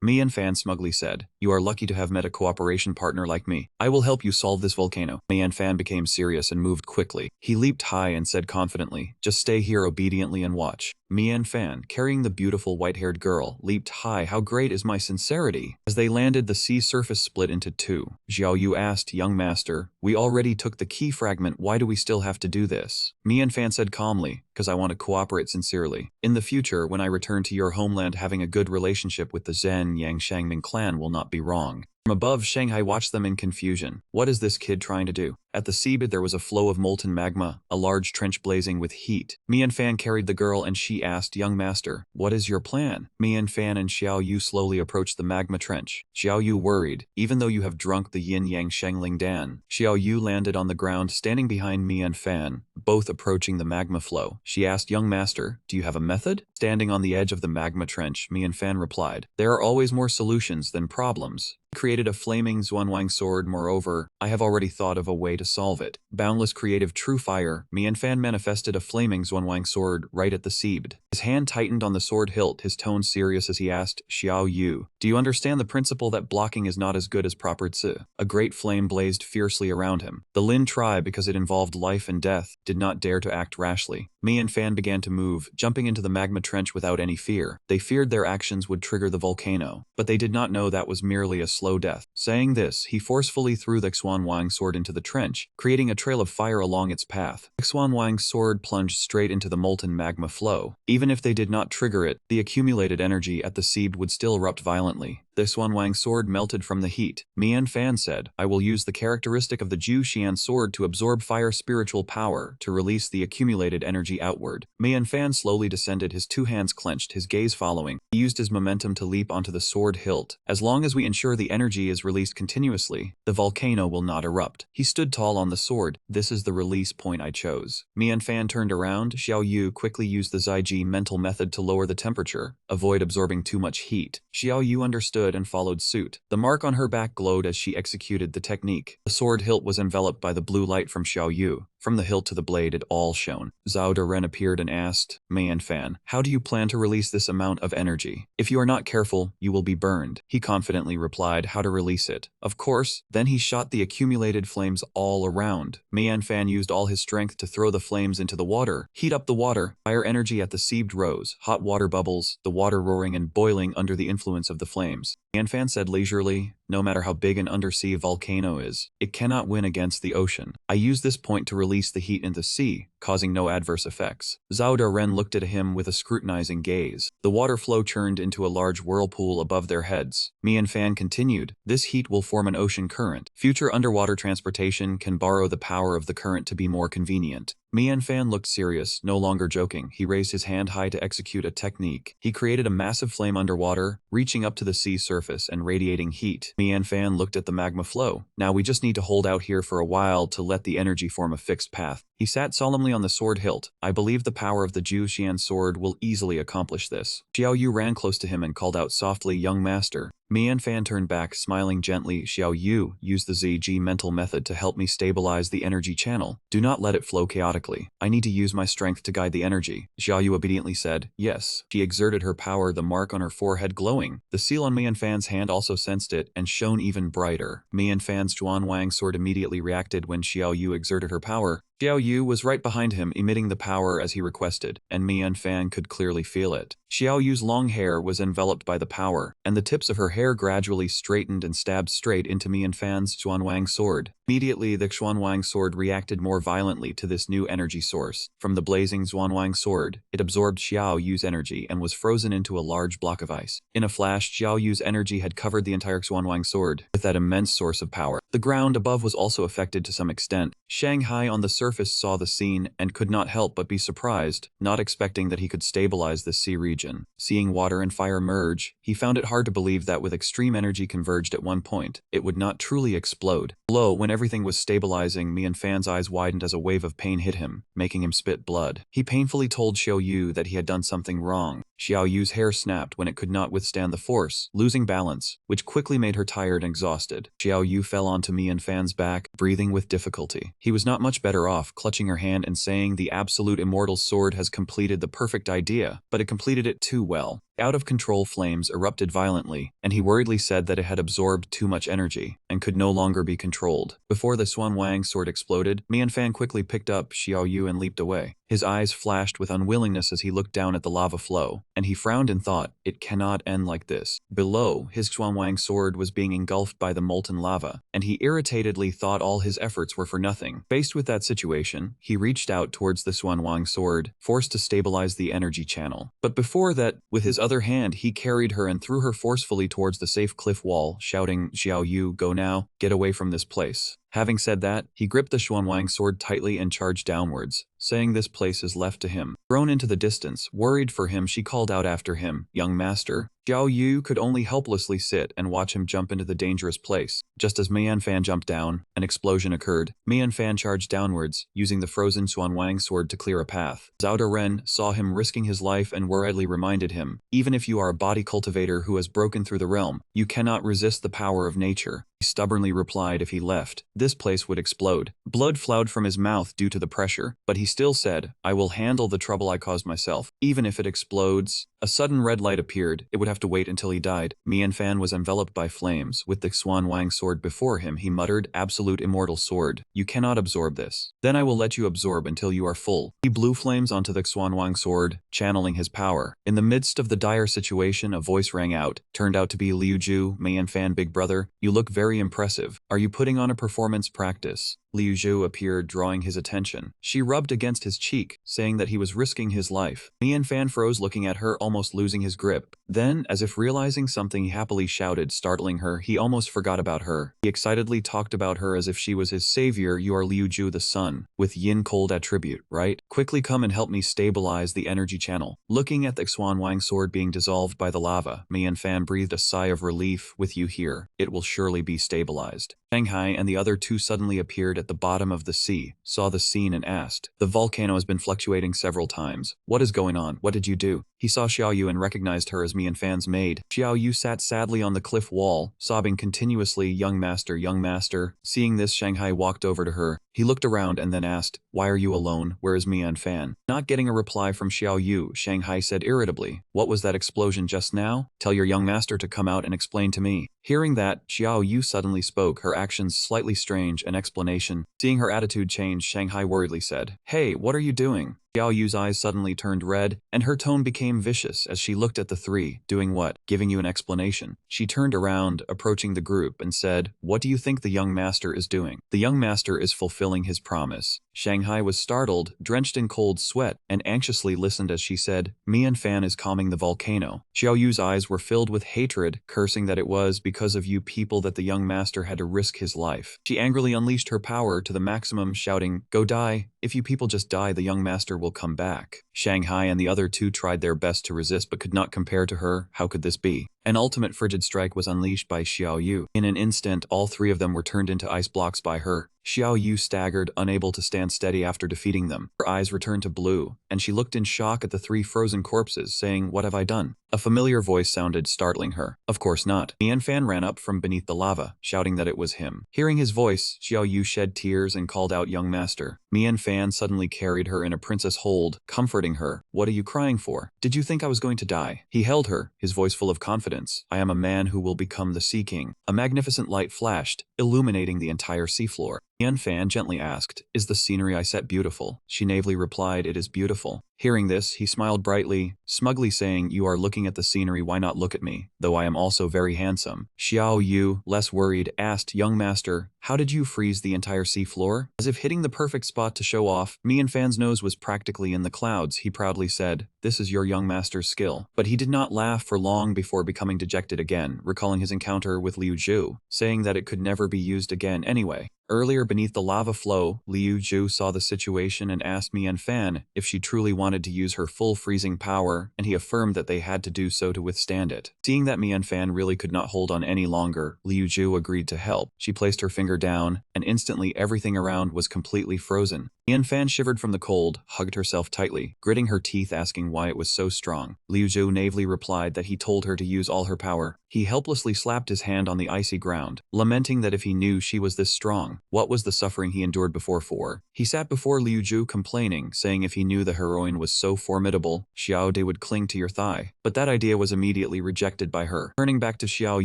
Mianfan smugly said, you are lucky to have met a cooperation partner like me. I will help you solve this volcano. Mianfan became serious and moved quickly. He leaped high and said confidently, just stay here obediently and watch. Mianfan, carrying the beautiful white-haired girl, leaped high. How great is my sincerity? As they landed, the sea surface split into two. Xiao Yu asked, young master, we already took the key fragment, why do we still have to do this? Mianfan said calmly, because I want to cooperate sincerely. In the future, when I return to your homeland, having a good relationship with the Zhen Yang Shangming clan will not be wrong. From above, Shanghai watched them in confusion. What is this kid trying to do? At the seabed there was a flow of molten magma, a large trench blazing with heat. Mianfan carried the girl and she asked, young master, what is your plan? Mianfan and Xiao Yu slowly approached the magma trench. Xiao Yu worried, even though you have drunk the yin yang shangling dan. Xiao Yu landed on the ground standing behind Mianfan, both approaching the magma flow. She asked, young master, do you have a method? Standing on the edge of the magma trench, Mianfan replied, there are always more solutions than problems. Created a flaming Xuanwang sword. Moreover, I have already thought of a way to solve it. Boundless creative true fire, Mianfan manifested a flaming Xuanwang sword right at the seabed. His hand tightened on the sword hilt, his tone serious as he asked, Xiao Yu, do you understand the principle that blocking is not as good as proper tzu? A great flame blazed fiercely around him. The Lin tribe, because it involved life and death, did not dare to act rashly. Mianfan began to move, jumping into the magma trench without any fear. They feared their actions would trigger the volcano, but they did not know that was merely a slow death. Saying this, he forcefully threw the Xuanwang sword into the trench, creating a trail of fire along its path. The Xuanwang's sword plunged straight into the molten magma flow. Even if they did not trigger it, the accumulated energy at the seabed would still erupt violently. The Xuanwang sword melted from the heat. Mianfan said, I will use the characteristic of the Ju Xian sword to absorb fire spiritual power to release the accumulated energy outward. Mianfan slowly descended, his two hands clenched, his gaze following. He used his momentum to leap onto the sword hilt. As long as we ensure the energy is released continuously, the volcano will not erupt. He stood tall on the sword. This is the release point I chose. Mianfan turned around. Xiao Yu quickly used the Zaiji mental method to lower the temperature, avoid absorbing too much heat. Xiao Yu understood and followed suit. The mark on her back glowed as she executed the technique. The sword hilt was enveloped by the blue light from Xiao Yu. From the hilt to the blade it all shone. Zhao Deren appeared and asked, Mianfan, how do you plan to release this amount of energy? If you are not careful, you will be burned. He confidently replied, how to release it. Of course, then he shot the accumulated flames all around. Mianfan used all his strength to throw the flames into the water. Heat up the water. Fire energy at the seabed rose. Hot water bubbles, the water roaring and boiling under the influence of the flames. Mianfan said leisurely, no matter how big an undersea volcano is, it cannot win against the ocean. I use this point to release the heat in the sea, causing no adverse effects. Zhao Deren looked at him with a scrutinizing gaze. The water flow churned into a large whirlpool above their heads. Mianfan continued, this heat will form an ocean current. Future underwater transportation can borrow the power of the current to be more convenient. Mianfan looked serious, no longer joking. He raised his hand high to execute a technique. He created a massive flame underwater, reaching up to the sea surface and radiating heat. Mianfan looked at the magma flow. Now we just need to hold out here for a while to let the energy form a fixed path. He sat solemnly on the sword hilt. I believe the power of the Ju Xian sword will easily accomplish this. Xiao Yu ran close to him and called out softly, young master. Mianfan turned back, smiling gently. Xiao Yu, use the ZG mental method to help me stabilize the energy channel. Do not let it flow chaotically. I need to use my strength to guide the energy. Xiao Yu obediently said, yes. She exerted her power, the mark on her forehead glowing. The seal on Mianfan's hand also sensed it and shone even brighter. Mianfan's Xuanwang sword immediately reacted when Xiao Yu exerted her power. Xiao Yu was right behind him, emitting the power as he requested, and Mian Fan could clearly feel it. Xiao Yu's long hair was enveloped by the power, and the tips of her hair gradually straightened and stabbed straight into Mian Fan's Xuanwang sword. Immediately, the Xuanwang sword reacted more violently to this new energy source. From the blazing Xuanwang sword, it absorbed Xiao Yu's energy and was frozen into a large block of ice. In a flash, Xiao Yu's energy had covered the entire Xuanwang sword with that immense source of power. The ground above was also affected to some extent. Shanghai on the surface saw the scene and could not help but be surprised, not expecting that he could stabilize this sea region. Seeing water and fire merge, he found it hard to believe that with extreme energy converged at one point, it would not truly explode. Below, when everything was stabilizing, Mian Fan's eyes widened as a wave of pain hit him, making him spit blood. He painfully told Xiao Yu that he had done something wrong. Xiao Yu's hair snapped when it could not withstand the force, losing balance, which quickly made her tired and exhausted. Xiao Yu fell onto Mian Fan's back, breathing with difficulty. He was not much better off, clutching her hand and saying the absolute immortal sword has completed the perfect idea, but it completed it too well. Out-of-control flames erupted violently, and he worriedly said that it had absorbed too much energy and could no longer be controlled. Before the Xuanwang sword exploded, Mian Fan quickly picked up Xiao Yu and leaped away. His eyes flashed with unwillingness as he looked down at the lava flow, and he frowned and thought, it cannot end like this. Below, his Xuanwang sword was being engulfed by the molten lava, and he irritatedly thought all his efforts were for nothing. Faced with that situation, he reached out towards the Xuanwang sword, forced to stabilize the energy channel. But before that, with his other hand, he carried her and threw her forcefully towards the safe cliff wall, shouting, Xiao Yu, go now, get away from this place. Having said that, he gripped the Xuanwang sword tightly and charged downwards, saying this place is left to him. Thrown into the distance, worried for him, she called out after him, young master. Xiao Yu could only helplessly sit and watch him jump into the dangerous place. Just as Mian Fan jumped down, an explosion occurred. Mian Fan charged downwards, using the frozen Xuanwang sword to clear a path. Zhao Ren saw him risking his life and worriedly reminded him, even if you are a body cultivator who has broken through the realm, you cannot resist the power of nature. He stubbornly replied if he left, this place would explode. Blood flowed from his mouth due to the pressure, but he still said, I will handle the trouble I caused myself, even if it explodes. A sudden red light appeared. It would have to wait until he died. Mian Fan was enveloped by flames. With the Xuanwang sword before him, he muttered, absolute immortal sword. You cannot absorb this. Then I will let you absorb until you are full. He blew flames onto the Xuanwang sword, channeling his power. In the midst of the dire situation, a voice rang out. Turned out to be Liu Zhu, Mian Fan big brother. You look very impressive. Are you putting on a performance practice? Liu Zhu appeared, drawing his attention. She rubbed against his cheek, saying that he was risking his life. Mian Fan froze, looking at her, almost losing his grip. Then, as if realizing something, he happily shouted, startling her. He almost forgot about her. He excitedly talked about her as if she was his savior. You are Liu Zhu the sun, with yin cold attribute, right? Quickly come and help me stabilize the energy channel. Looking at the Xuanwang sword being dissolved by the lava, Mian Fan breathed a sigh of relief. With you here, it will surely be stabilized. Shanghai and the other two suddenly appeared at the bottom of the sea, saw the scene and asked, the volcano has been fluctuating several times. What is going on? What did you do? He saw Xiao Yu and recognized her as Mian Fan's maid. Xiao Yu sat sadly on the cliff wall, sobbing continuously, young master, young master. Seeing this, Shanghai walked over to her. He looked around and then asked, why are you alone? Where is Mian Fan? Not getting a reply from Xiao Yu, Shanghai said irritably, what was that explosion just now? Tell your young master to come out and explain to me. Hearing that, Xiao Yu suddenly spoke, her actions slightly strange, an explanation. Seeing her attitude change, Shanghai worriedly said, hey, what are you doing? Xiao Yu's eyes suddenly turned red, and her tone became vicious as she looked at the three. Doing what? Giving you an explanation. She turned around, approaching the group, and said, what do you think the young master is doing? The young master is fulfilling his promise. Shanghai was startled, drenched in cold sweat, and anxiously listened as she said, Mian Fan is calming the volcano. Xiao Yu's eyes were filled with hatred, cursing that it was because of you people that the young master had to risk his life. She angrily unleashed her power to the maximum, shouting, go die. If you people just die, the young master will come back. Shanghai and the other two tried their best to resist but could not compare to her. How could this be? An ultimate frigid strike was unleashed by Xiao Yu. In an instant, all three of them were turned into ice blocks by her. Xiao Yu staggered, unable to stand steady after defeating them. Her eyes returned to blue, and she looked in shock at the three frozen corpses, saying, what have I done? A familiar voice sounded, startling her. Of course not. Mian Fan ran up from beneath the lava, shouting that it was him. Hearing his voice, Xiao Yu shed tears and called out, young master. Mian Fan suddenly carried her in a princess hold, comforting her. What are you crying for? Did you think I was going to die? He held her, his voice full of confidence. I am a man who will become the Sea King. A magnificent light flashed, illuminating the entire seafloor. Yan Fan gently asked, "Is the scenery I set beautiful?" She naively replied, "It is beautiful." Hearing this, he smiled brightly, smugly saying, "You are looking at the scenery, why not look at me, though I am also very handsome." Xiao Yu, less worried, asked, "Young master, how did you freeze the entire seafloor?" As if hitting the perfect spot to show off, Mian Fan's nose was practically in the clouds. He proudly said, "This is your young master's skill." But he did not laugh for long before becoming dejected again, recalling his encounter with Liu Zhu, saying that it could never be used again anyway. Earlier beneath the lava flow, Liu Zhu saw the situation and asked Mian Fan if she truly wanted to use her full freezing power, and he affirmed that they had to do so to withstand it. Seeing that Mian Fan really could not hold on any longer, Liu Zhu agreed to help. She placed her finger down, and instantly everything around was completely frozen. Mian Fan shivered from the cold, hugged herself tightly, gritting her teeth asking why it was so strong. Liu Zhu naively replied that he told her to use all her power. He helplessly slapped his hand on the icy ground, lamenting that if he knew she was this strong, what was the suffering he endured before for? He sat before Liu Zhu complaining, saying if he knew the heroine was so formidable, Xiao De would cling to your thigh. But that idea was immediately rejected by her. Turning back to Xiao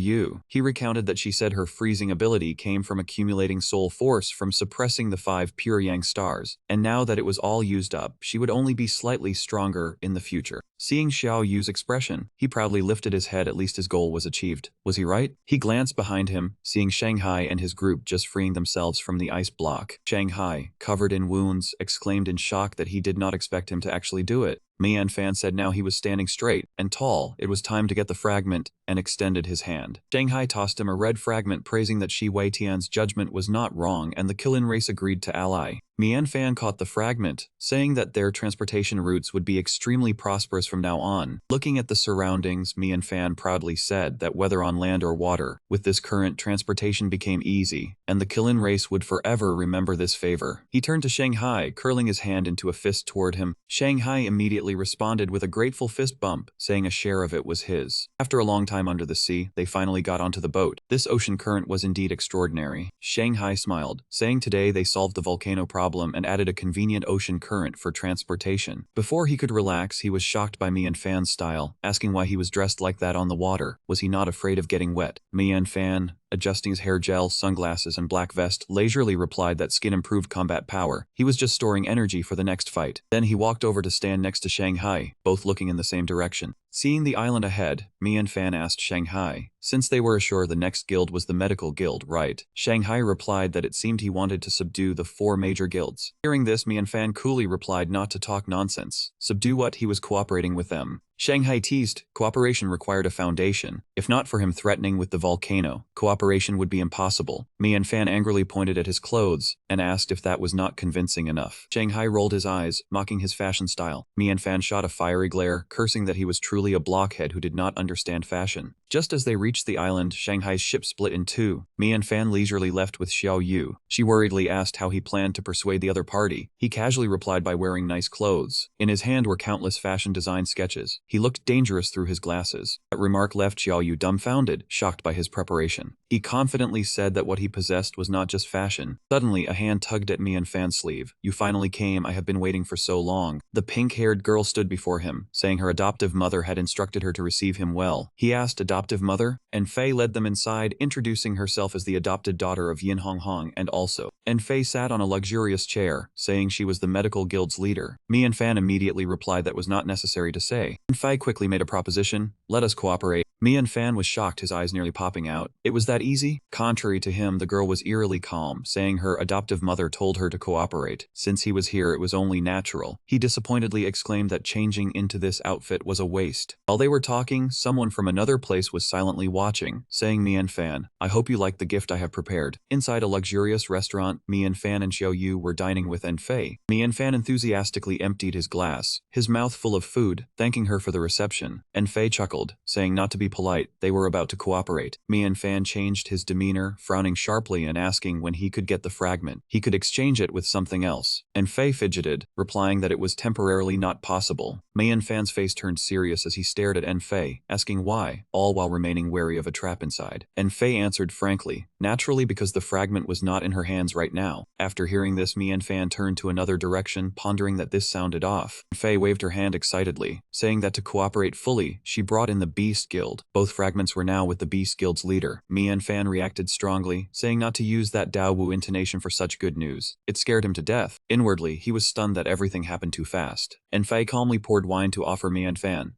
Yu, he recounted that she said her freezing ability came from accumulating soul force from suppressing the 5 pure yang stars, and now that it was all used up, she would only be slightly stronger in the future. Seeing Xiao Yu's expression, he proudly lifted his head. At least his goal was achieved. Was he right? He glanced behind him, seeing Shanghai and his group just freeing themselves from the ice block. Shanghai, covered in wounds, exclaimed in shock that he did not expect him to actually do it. Mian Fan said now he was standing straight and tall, it was time to get the fragment, and extended his hand. Shanghai tossed him a red fragment, praising that Shi Wei Tian's judgment was not wrong, and the Qilin race agreed to ally. Mian Fan caught the fragment, saying that their transportation routes would be extremely prosperous from now on. Looking at the surroundings, Mian Fan proudly said that whether on land or water, with this current transportation became easy, and the Qilin race would forever remember this favor. He turned to Shanghai, curling his hand into a fist toward him. Shanghai immediately responded with a grateful fist bump, saying a share of it was his. After a long time under the sea, they finally got onto the boat. This ocean current was indeed extraordinary. Shanghai smiled, saying today they solved the volcano problem and added a convenient ocean current for transportation. Before he could relax, he was shocked by Mian Fan's style, asking why he was dressed like that on the water. Was he not afraid of getting wet? Mian Fan, adjusting his hair gel, sunglasses, and black vest, leisurely replied that skin improved combat power. He was just storing energy for the next fight. Then he walked over to stand next to Shanghai, both looking in the same direction. Seeing the island ahead, Mian Fan asked Shanghai, since they were assured the next guild was the medical guild, right? Shanghai replied that it seemed he wanted to subdue the 4 major guilds. Hearing this, Mian Fan coolly replied not to talk nonsense. Subdue what? He was cooperating with them. Shanghai teased, cooperation required a foundation. If not for him threatening with the volcano, cooperation would be impossible. Mian Fan angrily pointed at his clothes and asked if that was not convincing enough. Shanghai rolled his eyes, mocking his fashion style. Mian Fan shot a fiery glare, cursing that he was truly a blockhead who did not understand fashion. Just as they reached the island, Shanghai's ship split in 2. Mian Fan leisurely left with Xiao Yu. She worriedly asked how he planned to persuade the other party. He casually replied by wearing nice clothes. In his hand were countless fashion design sketches. He looked dangerous through his glasses. That remark left Xiao Yu dumbfounded, shocked by his preparation. He confidently said that what he possessed was not just fashion. Suddenly, a hand tugged at Mian Fan's sleeve. "You finally came, I have been waiting for so long." The pink-haired girl stood before him, saying her adoptive mother had instructed her to receive him well. He asked, "Adoptive mother?" And Fei led them inside, introducing herself as the adopted daughter of Yin Hong Hong, and also. And Fei sat on a luxurious chair, saying she was the medical guild's leader. Mian Fan immediately replied that was not necessary to say. And Fei quickly made a proposition, "Let us cooperate." Mian Fan was shocked, his eyes nearly popping out. It was that easy? Contrary to him, the girl was eerily calm, saying her adoptive mother told her to cooperate. Since he was here, it was only natural. He disappointedly exclaimed that changing into this outfit was a waste. While they were talking, someone from another place was silently watching, saying, "Mian Fan, I hope you like the gift I have prepared." Inside a luxurious restaurant, Mian Fan and Xiao Yu were dining with Fei. Mian Fan enthusiastically emptied his glass, his mouth full of food, thanking her for the reception. Fei chuckled, saying not to be polite, they were about to cooperate. Mian Fan changed his demeanor, frowning sharply and asking when he could get the fragment. He could exchange it with something else. Fei fidgeted, replying that it was temporarily not possible. Mian Fan's face turned serious as he stared at Fei, asking why, all while remaining wary of a trap inside. Fei answered frankly, naturally because the fragment was not in her hands right now. After hearing this, Mian Fan turned to another direction, pondering that this sounded off. Fei waved her hand excitedly, saying that to cooperate fully, she brought in the Beast Guild. Guild. Both fragments were now with the Beast Guild's leader. Mian reacted strongly, saying not to use that Daowu intonation for such good news. It scared him to death. Inwardly, he was stunned that everything happened too fast. Fei calmly poured wine to offer Mian,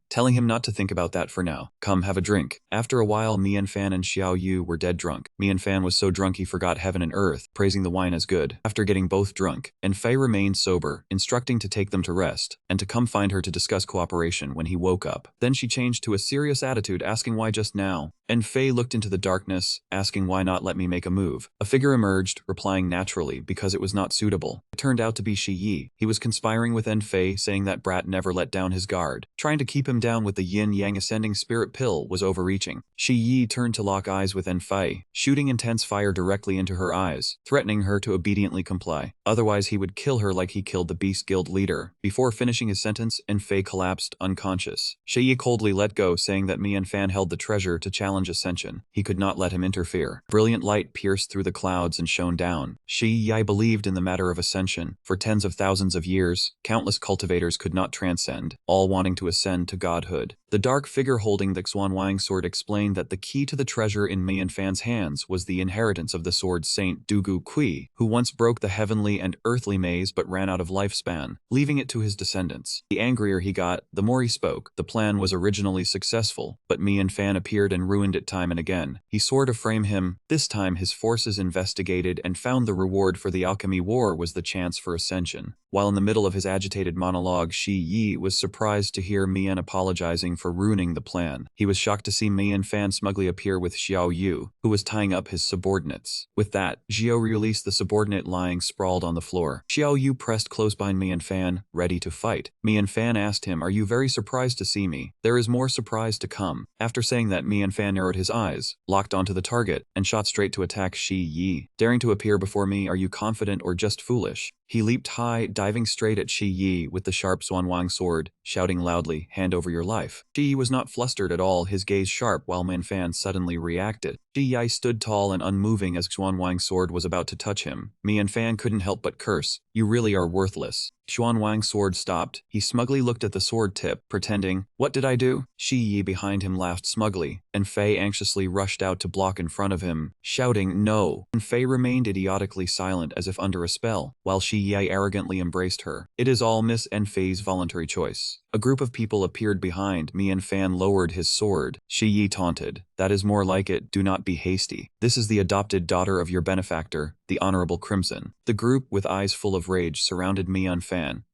telling him not to think about that for now. Come have a drink. After a while, Mian and Xiao Yu were dead drunk. Mian was so drunk he forgot heaven and earth, praising the wine as good. After getting both drunk, Fei remained sober, instructing to take them to rest, and to come find her to discuss cooperation when he woke up. Then she changed to a serious attitude, asking why just now. Fei looked into the darkness, asking why not let me make a move. A figure emerged, replying naturally because it was not suitable. It turned out to be Shi Yi. He was conspiring with Fei, saying that brat never let down his guard. Trying to keep him down with the yin-yang ascending spirit pill was overreaching. Shi Yi turned to lock eyes with Fei, shooting intense fire directly into her eyes, threatening her to obediently comply. Otherwise he would kill her like he killed the Beast Guild leader. Before finishing his sentence, Fei collapsed unconscious. Shi Yi coldly let go, saying that Mian held the treasure to challenge ascension. He could not let him interfere. Brilliant light pierced through the clouds and shone down. Shi Yi believed in the matter of ascension. For tens of thousands of years, countless cultivators could not transcend, all wanting to ascend to godhood. The dark figure holding the Xuanwang sword explained that the key to the treasure in Mian hands was the inheritance of the sword Saint Dugu Kui, who once broke the heavenly and earthly maze but ran out of lifespan, leaving it to his descendants. The angrier he got, the more he spoke. The plan was originally successful, but Mian appeared and ruined it time and again. He swore to frame him. This time his forces investigated and found the reward for the alchemy war was the chance for ascension. While in the middle of his agitated monologue, Shi Yi was surprised to hear Mian apologizing for ruining the plan. He was shocked to see Mian smugly appear with Xiao Yu, who was tying up his subordinates. With that, Xiao released the subordinate lying sprawled on the floor. Xiao Yu pressed close behind Mian, ready to fight. Mian asked him, "Are you very surprised to see me? There is more surprise to come." After saying that, Mian narrowed his eyes, locked onto the target, and shot straight to attack Shi Yi. "Daring to appear before me, are you confident or just foolish?" He leaped high, diving straight at Shi Yi with the sharp Xuanwang sword, shouting loudly, "Hand over your life." Shi Yi was not flustered at all, his gaze sharp while Mian suddenly reacted. Shi Yi stood tall and unmoving as Xuanwang's sword was about to touch him. Mian couldn't help but curse, "You really are worthless." Xuanwang's sword stopped. He smugly looked at the sword tip, pretending, "What did I do?" Shi Yi behind him laughed smugly, and Fei anxiously rushed out to block in front of him, shouting, "No." And Fei remained idiotically silent as if under a spell, while Shi Yi arrogantly embraced her. "It is all Miss Fei's voluntary choice." A group of people appeared behind. Mian lowered his sword. Shi Yi taunted, "That is more like it, do not be hasty. This is the adopted daughter of your benefactor, the Honorable Crimson." The group, with eyes full of rage, surrounded Mian.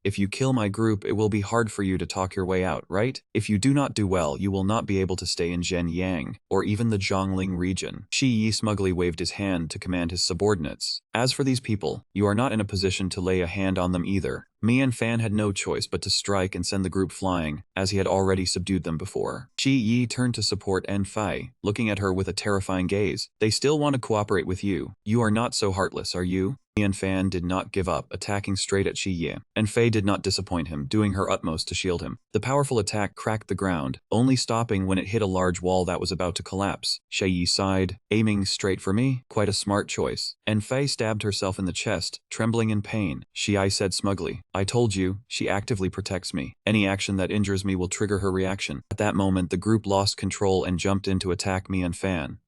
"If you kill my group, it will be hard for you to talk your way out, right? If you do not do well, you will not be able to stay in Zhenyang, or even the Zhongling region." Shi Yi smugly waved his hand to command his subordinates. "As for these people, you are not in a position to lay a hand on them either." Mian had no choice but to strike and send the group flying, as he had already subdued them before. Shi Yi turned to support Fei, looking at her with a terrifying gaze. "They still want to cooperate with you. You are not so heartless, are you?" Mian did not give up, attacking straight at Shi Yi, and Fei did not disappoint him, doing her utmost to shield him. The powerful attack cracked the ground, only stopping when it hit a large wall that was about to collapse. Shi Yi sighed, "Aiming straight for me? Quite a smart choice." And Fei stabbed herself in the chest, trembling in pain. Shi Yi said smugly, "I told you, she actively protects me. Any action that injures me will trigger her reaction." At that moment, the group lost control and jumped in to attack Mian.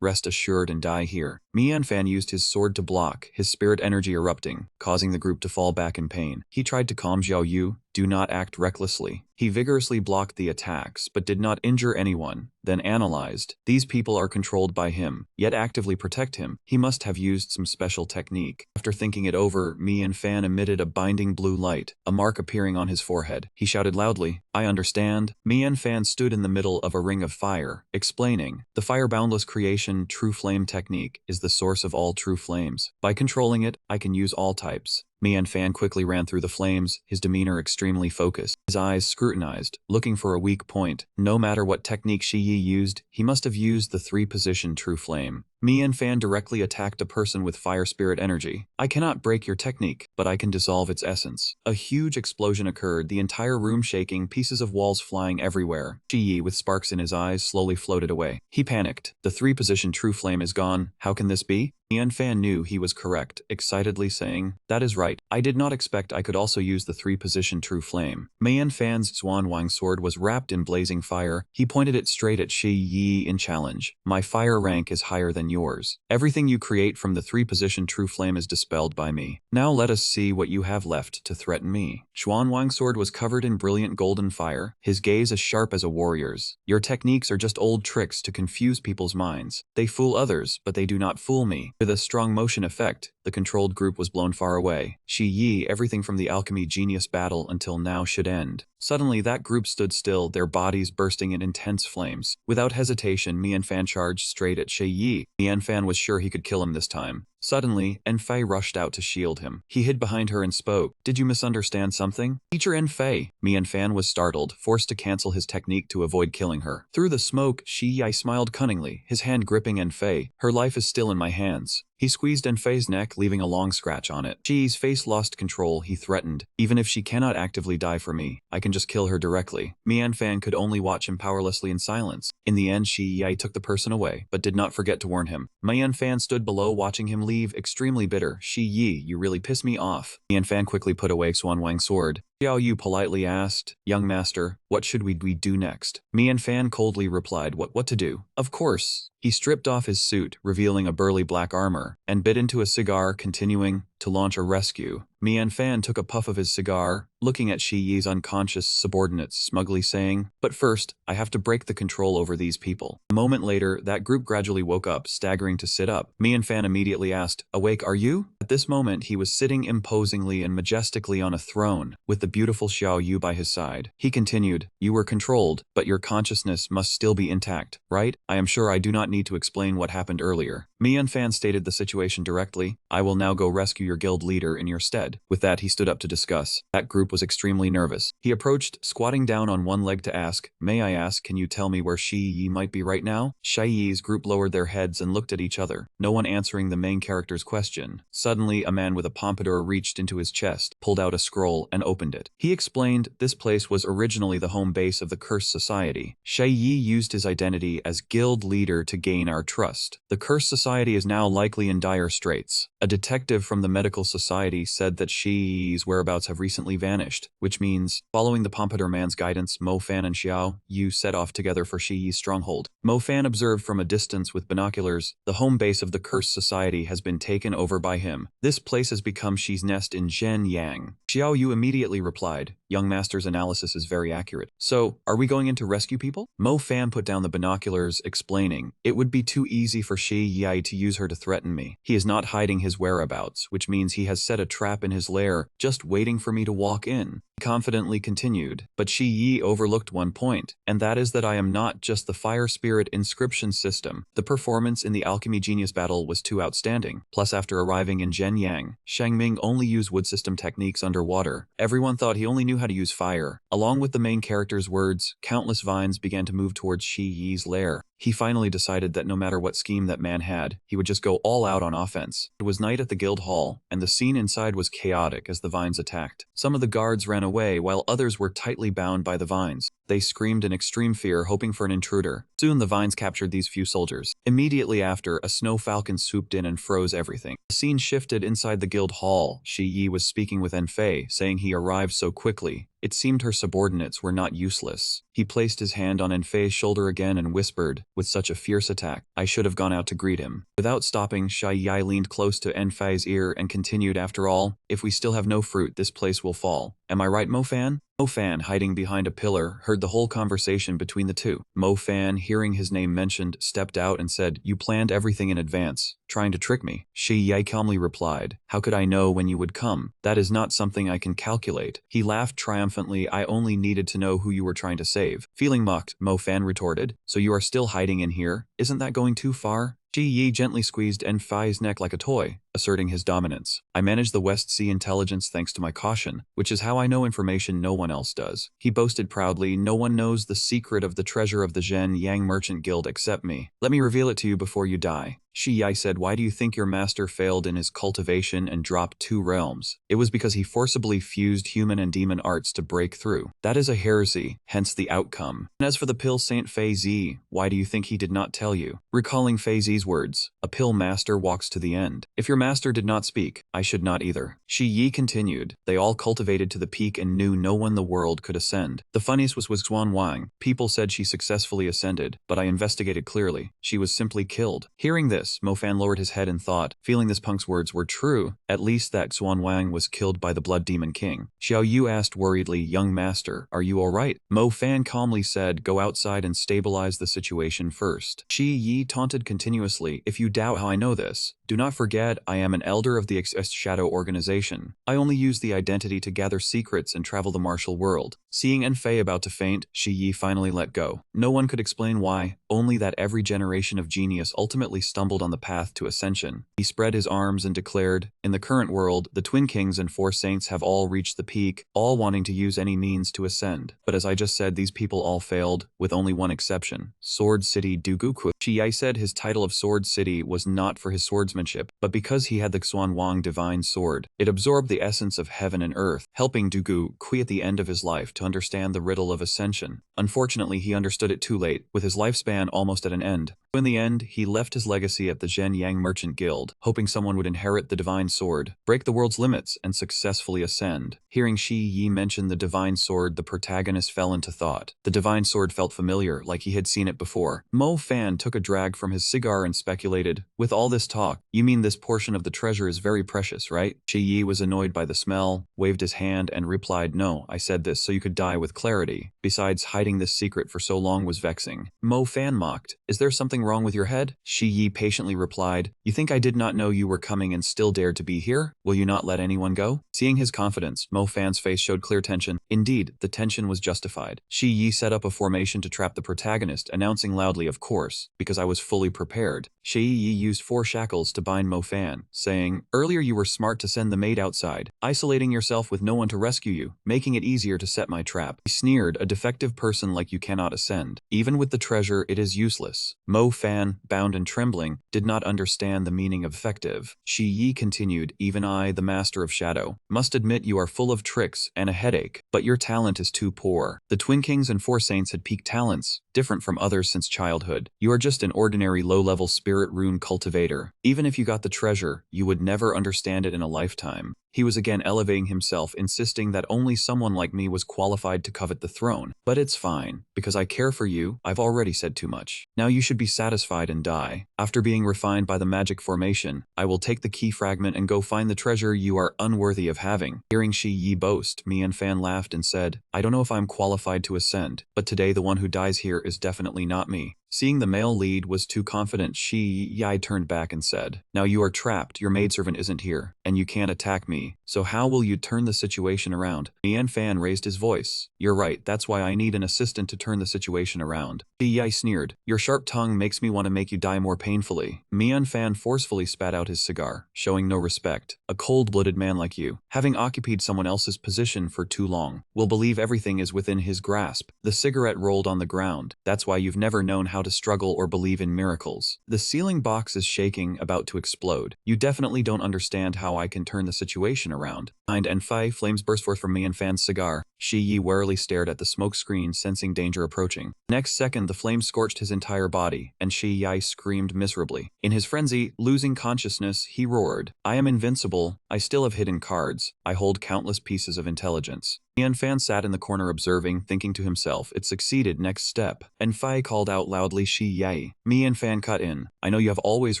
"Rest assured and die here." Mian used his sword to block, his spirit energy erupting, causing the group to fall back in pain. He tried to calm Xiao Yu, "Do not act recklessly." He vigorously blocked the attacks, but did not injure anyone, then analyzed. These people are controlled by him, yet actively protect him. He must have used some special technique. After thinking it over, Mian emitted a binding blue light, a mark appearing on his forehead. He shouted loudly, "I understand." Mian stood in the middle of a ring of fire, explaining, "The fire-boundless creation true flame technique is the source of all true flames. By controlling it, I can use all types." Mian quickly ran through the flames, his demeanor extremely focused, his eyes scrutinized, looking for a weak point. No matter what technique Shi Yi used, he must have used the three-position true flame. Mian directly attacked a person with fire spirit energy. "I cannot break your technique." but I can dissolve its essence. A huge explosion occurred, the entire room shaking, pieces of walls flying everywhere. Shi Yi, with sparks in his eyes, slowly floated away. He panicked. The 3-position true flame is gone. How can this be? Mian Fan knew he was correct, excitedly saying, "That is right. I did not expect I could also use the 3-position true flame." Mian Fan's Swan Wang sword was wrapped in blazing fire. He pointed it straight at Shi Yi in challenge. "My fire rank is higher than yours. Everything you create from the 3-position true flame is dispelled by me. Now let us see what you have left to threaten me." Xuan Wang's sword was covered in brilliant golden fire, his gaze as sharp as a warrior's. "Your techniques are just old tricks to confuse people's minds. They fool others, but they do not fool me." With a strong motion effect, the controlled group was blown far away. Shi Yi, everything from the alchemy genius battle until now should end. Suddenly that group stood still, their bodies bursting in intense flames. Without hesitation, Mian Fan charged straight at Shi Yi. Mian Fan was sure he could kill him this time. Suddenly, Enfei rushed out to shield him. He hid behind her and spoke. "Did you misunderstand something? Teacher Enfei." Mian Fan was startled, forced to cancel his technique to avoid killing her. Through the smoke, Shi Yi smiled cunningly, his hand gripping Enfei. "Her life is still in my hands." He squeezed Enfei's neck, leaving a long scratch on it. Shi's face lost control, he threatened. "Even if she cannot actively die for me, I can just kill her directly." Mian Fan could only watch him powerlessly in silence. In the end, Shi Yi took the person away, but did not forget to warn him. Mian Fan stood below, watching him leave, extremely bitter. "Shi Yi, you really piss me off." Mian Fan quickly put away Xuan Wang's sword. Xiao Yu politely asked, "Young master, what should we do next?" Mian Fan coldly replied, What to do? Of course." He stripped off his suit, revealing a burly black armor, and bit into a cigar, continuing to launch a rescue. Mian Fan took a puff of his cigar, looking at Shi Yi's unconscious subordinates, smugly saying, "But first, I have to break the control over these people." A moment later, that group gradually woke up, staggering to sit up. Mian Fan immediately asked, "Awake, are you?" At this moment, he was sitting imposingly and majestically on a throne, with the beautiful Xiao Yu by his side. He continued, "You were controlled, but your consciousness must still be intact, right? I am sure I do not need to explain what happened earlier." Mian Fan stated the situation directly. "I will now go rescue your guild leader in your stead." With that, he stood up to discuss. That group was extremely nervous. He approached, squatting down on one leg to ask, "May I ask, can you tell me where Shi Yi might be right now?" Shi Yi's group lowered their heads and looked at each other, no one answering the main character's question. Suddenly, a man with a pompadour reached into his chest, pulled out a scroll, and opened it. He explained this place was originally the home base of the Cursed Society. Shi Yi used his identity as guild leader to gain our trust. The Cursed Society is now likely in dire straits. A detective from the Medical Society said that Shi Yi's whereabouts have recently vanished, which means, following the Pompadour man's guidance, Mo Fan and Xiao Yu set off together for Shi Yi's stronghold. Mo Fan observed from a distance with binoculars. The home base of the Cursed Society has been taken over by him. This place has become Shi's nest in Zhenyang. Xiao Yu immediately replied, "Young master's analysis is very accurate. So, are we going in to rescue people?" Mo Fan put down the binoculars, explaining, "It would be too easy for Shi Yi to use her to threaten me. He is not hiding his whereabouts, which means he has set a trap in his lair, just waiting for me to walk in." He confidently continued, "But Shi Yi overlooked one point, and that is that I am not just the fire spirit inscription system. The performance in the alchemy genius battle was too outstanding. Plus, after arriving in Zhenyang, Shangming only used wood system techniques underwater. Everyone thought he only knew how to use fire." Along with the main character's words, countless vines began to move towards Shi Yi's lair. He finally decided that no matter what scheme that man had, he would just go all out on offense. It was night at the guild hall, and the scene inside was chaotic as the vines attacked. Some of the guards ran away, while others were tightly bound by the vines. They screamed in extreme fear, hoping for an intruder. Soon the vines captured these few soldiers. Immediately after, a snow falcon swooped in and froze everything. The scene shifted inside the guild hall. Shi Yi was speaking with Enfei, saying he arrived so quickly. It seemed her subordinates were not useless. He placed his hand on Enfei's shoulder again and whispered, with such a fierce attack, I should have gone out to greet him. Without stopping, Shi Yi leaned close to Enfei's ear and continued, "After all, if we still have no fruit, this place will fall. Am I right, Mo Fan?" Mo Fan, hiding behind a pillar, heard the whole conversation between the two. Mo Fan, hearing his name mentioned, stepped out and said, "You planned everything in advance, trying to trick me." Shi Yi calmly replied, "How could I know when you would come? That is not something I can calculate." He laughed triumphantly, "I only needed to know who you were trying to save." Feeling mocked, Mo Fan retorted, "So you are still hiding in here? Isn't that going too far?" Shi Yi gently squeezed Enfei's neck like a toy, asserting his dominance. "I manage the West Sea intelligence thanks to my caution, which is how I know information no one else does." He boasted proudly, "No one knows the secret of the treasure of the Zhen Yang Merchant Guild except me. Let me reveal it to you before you die." Shi Yi said, why do you think your master failed in his cultivation and dropped 2 realms? It was because he forcibly fused human and demon arts to break through. That is a heresy, hence the outcome. And as for the pill Saint Fei Zi, why do you think he did not tell you? Recalling Fei Zi's words, a pill master walks to the end. If your master did not speak, I should not either. Shi Yi continued, they all cultivated to the peak and knew no one in the world could ascend. The funniest was Xuan Wang. People said she successfully ascended, but I investigated clearly. She was simply killed. Hearing this, Mo Fan lowered his head and thought, feeling this punk's words were true, at least that Xuan Wang was killed by the Blood Demon King. Xiao Yu asked worriedly, young master, are you alright? Mo Fan calmly said, go outside and stabilize the situation first. Shi Yi taunted continuously, if you doubt how I know this, do not forget I am an elder of the X Shadow organization. I only use the identity to gather secrets and travel the martial world. Seeing Enfei about to faint, Shi Yi finally let go. No one could explain why, only that every generation of genius ultimately stumbled on the path to ascension. He spread his arms and declared, in the current world, the Twin Kings and 4 Saints have all reached the peak, all wanting to use any means to ascend. But as I just said, these people all failed, with only one exception. Sword City Duguku. Shi Yi said his title of Sword City was not for his swordsmanship, but because he had the Xuan Wang divine sword. It absorbed the essence of heaven and earth, helping Dugu Kui at the end of his life to understand the riddle of ascension. Unfortunately, he understood it too late, with his lifespan almost at an end. In the end, he left his legacy at the Zhen Yang Merchant Guild, hoping someone would inherit the divine sword, break the world's limits, and successfully ascend. Hearing Shi Yi mention the divine sword, the protagonist fell into thought. The divine sword felt familiar, like he had seen it before. Mo Fan took a drag from his cigar and speculated, with all this talk, you mean this portion of the treasure is very precious, right? Shi Yi was annoyed by the smell, waved his hand, and replied, no, I said this so you could die with clarity. Besides, hiding this secret for so long was vexing. Mo Fan mocked, is there something wrong with your head? Shi Yi patiently replied, you think I did not know you were coming and still dared to be here? Will you not let anyone go? Seeing his confidence, Mo Fan's face showed clear tension. Indeed, the tension was justified. Shi Yi set up a formation to trap the protagonist, announcing loudly, of course, because I was fully prepared. Shi Yi used 4 shackles to bind Mo Fan, saying, earlier you were smart to send the maid outside, isolating yourself with no one to rescue you, making it easier to set my trap. He sneered, a defective person like you cannot ascend. Even with the treasure, it is useless. Mo Fan, bound and trembling, did not understand the meaning of effective. Shi Yi continued, even I, the master of shadow, must admit you are full of tricks and a headache, but your talent is too poor. The Twin Kings and 4 Saints had peak talents, different from others since childhood. You are just an ordinary low-level spirit rune cultivator. Even if you got the treasure, you would never understand it in a lifetime. He was again elevating himself, insisting that only someone like me was qualified to covet the throne. But it's fine, because I care for you, I've already said too much. Now you should be satisfied and die. After being refined by the magic formation, I will take the key fragment and go find the treasure you are unworthy of having. Hearing Shi Yi boast, Mi and Fan laughed and said, I don't know if I'm qualified to ascend, but today the one who dies here is definitely not me. Seeing the male lead was too confident, Shi Yi turned back and said, now you are trapped, your maidservant isn't here, and you can't attack me, so how will you turn the situation around? Mian Fan raised his voice. You're right, that's why I need an assistant to turn the situation around. Shi Yi sneered, your sharp tongue makes me want to make you die more painfully. Mian Fan forcefully spat out his cigar, showing no respect. A cold-blooded man like you, having occupied someone else's position for too long, will believe everything is within his grasp. The cigarette rolled on the ground, that's why you've never known how to struggle or believe in miracles. The ceiling box is shaking, about to explode. You definitely don't understand how I can turn the situation around. Behind Enfei, flames burst forth from Mian Fan's cigar. Shi Yi warily stared at the smoke screen, sensing danger approaching. Next second, the flames scorched his entire body, and Shi Yi screamed miserably. In his frenzy, losing consciousness, he roared, I am invincible, I still have hidden cards, I hold countless pieces of intelligence. Mian Fan sat in the corner observing, thinking to himself, it succeeded, next step. Enfei called out loudly, Shi Yi. Mian Fan cut in, I know you have always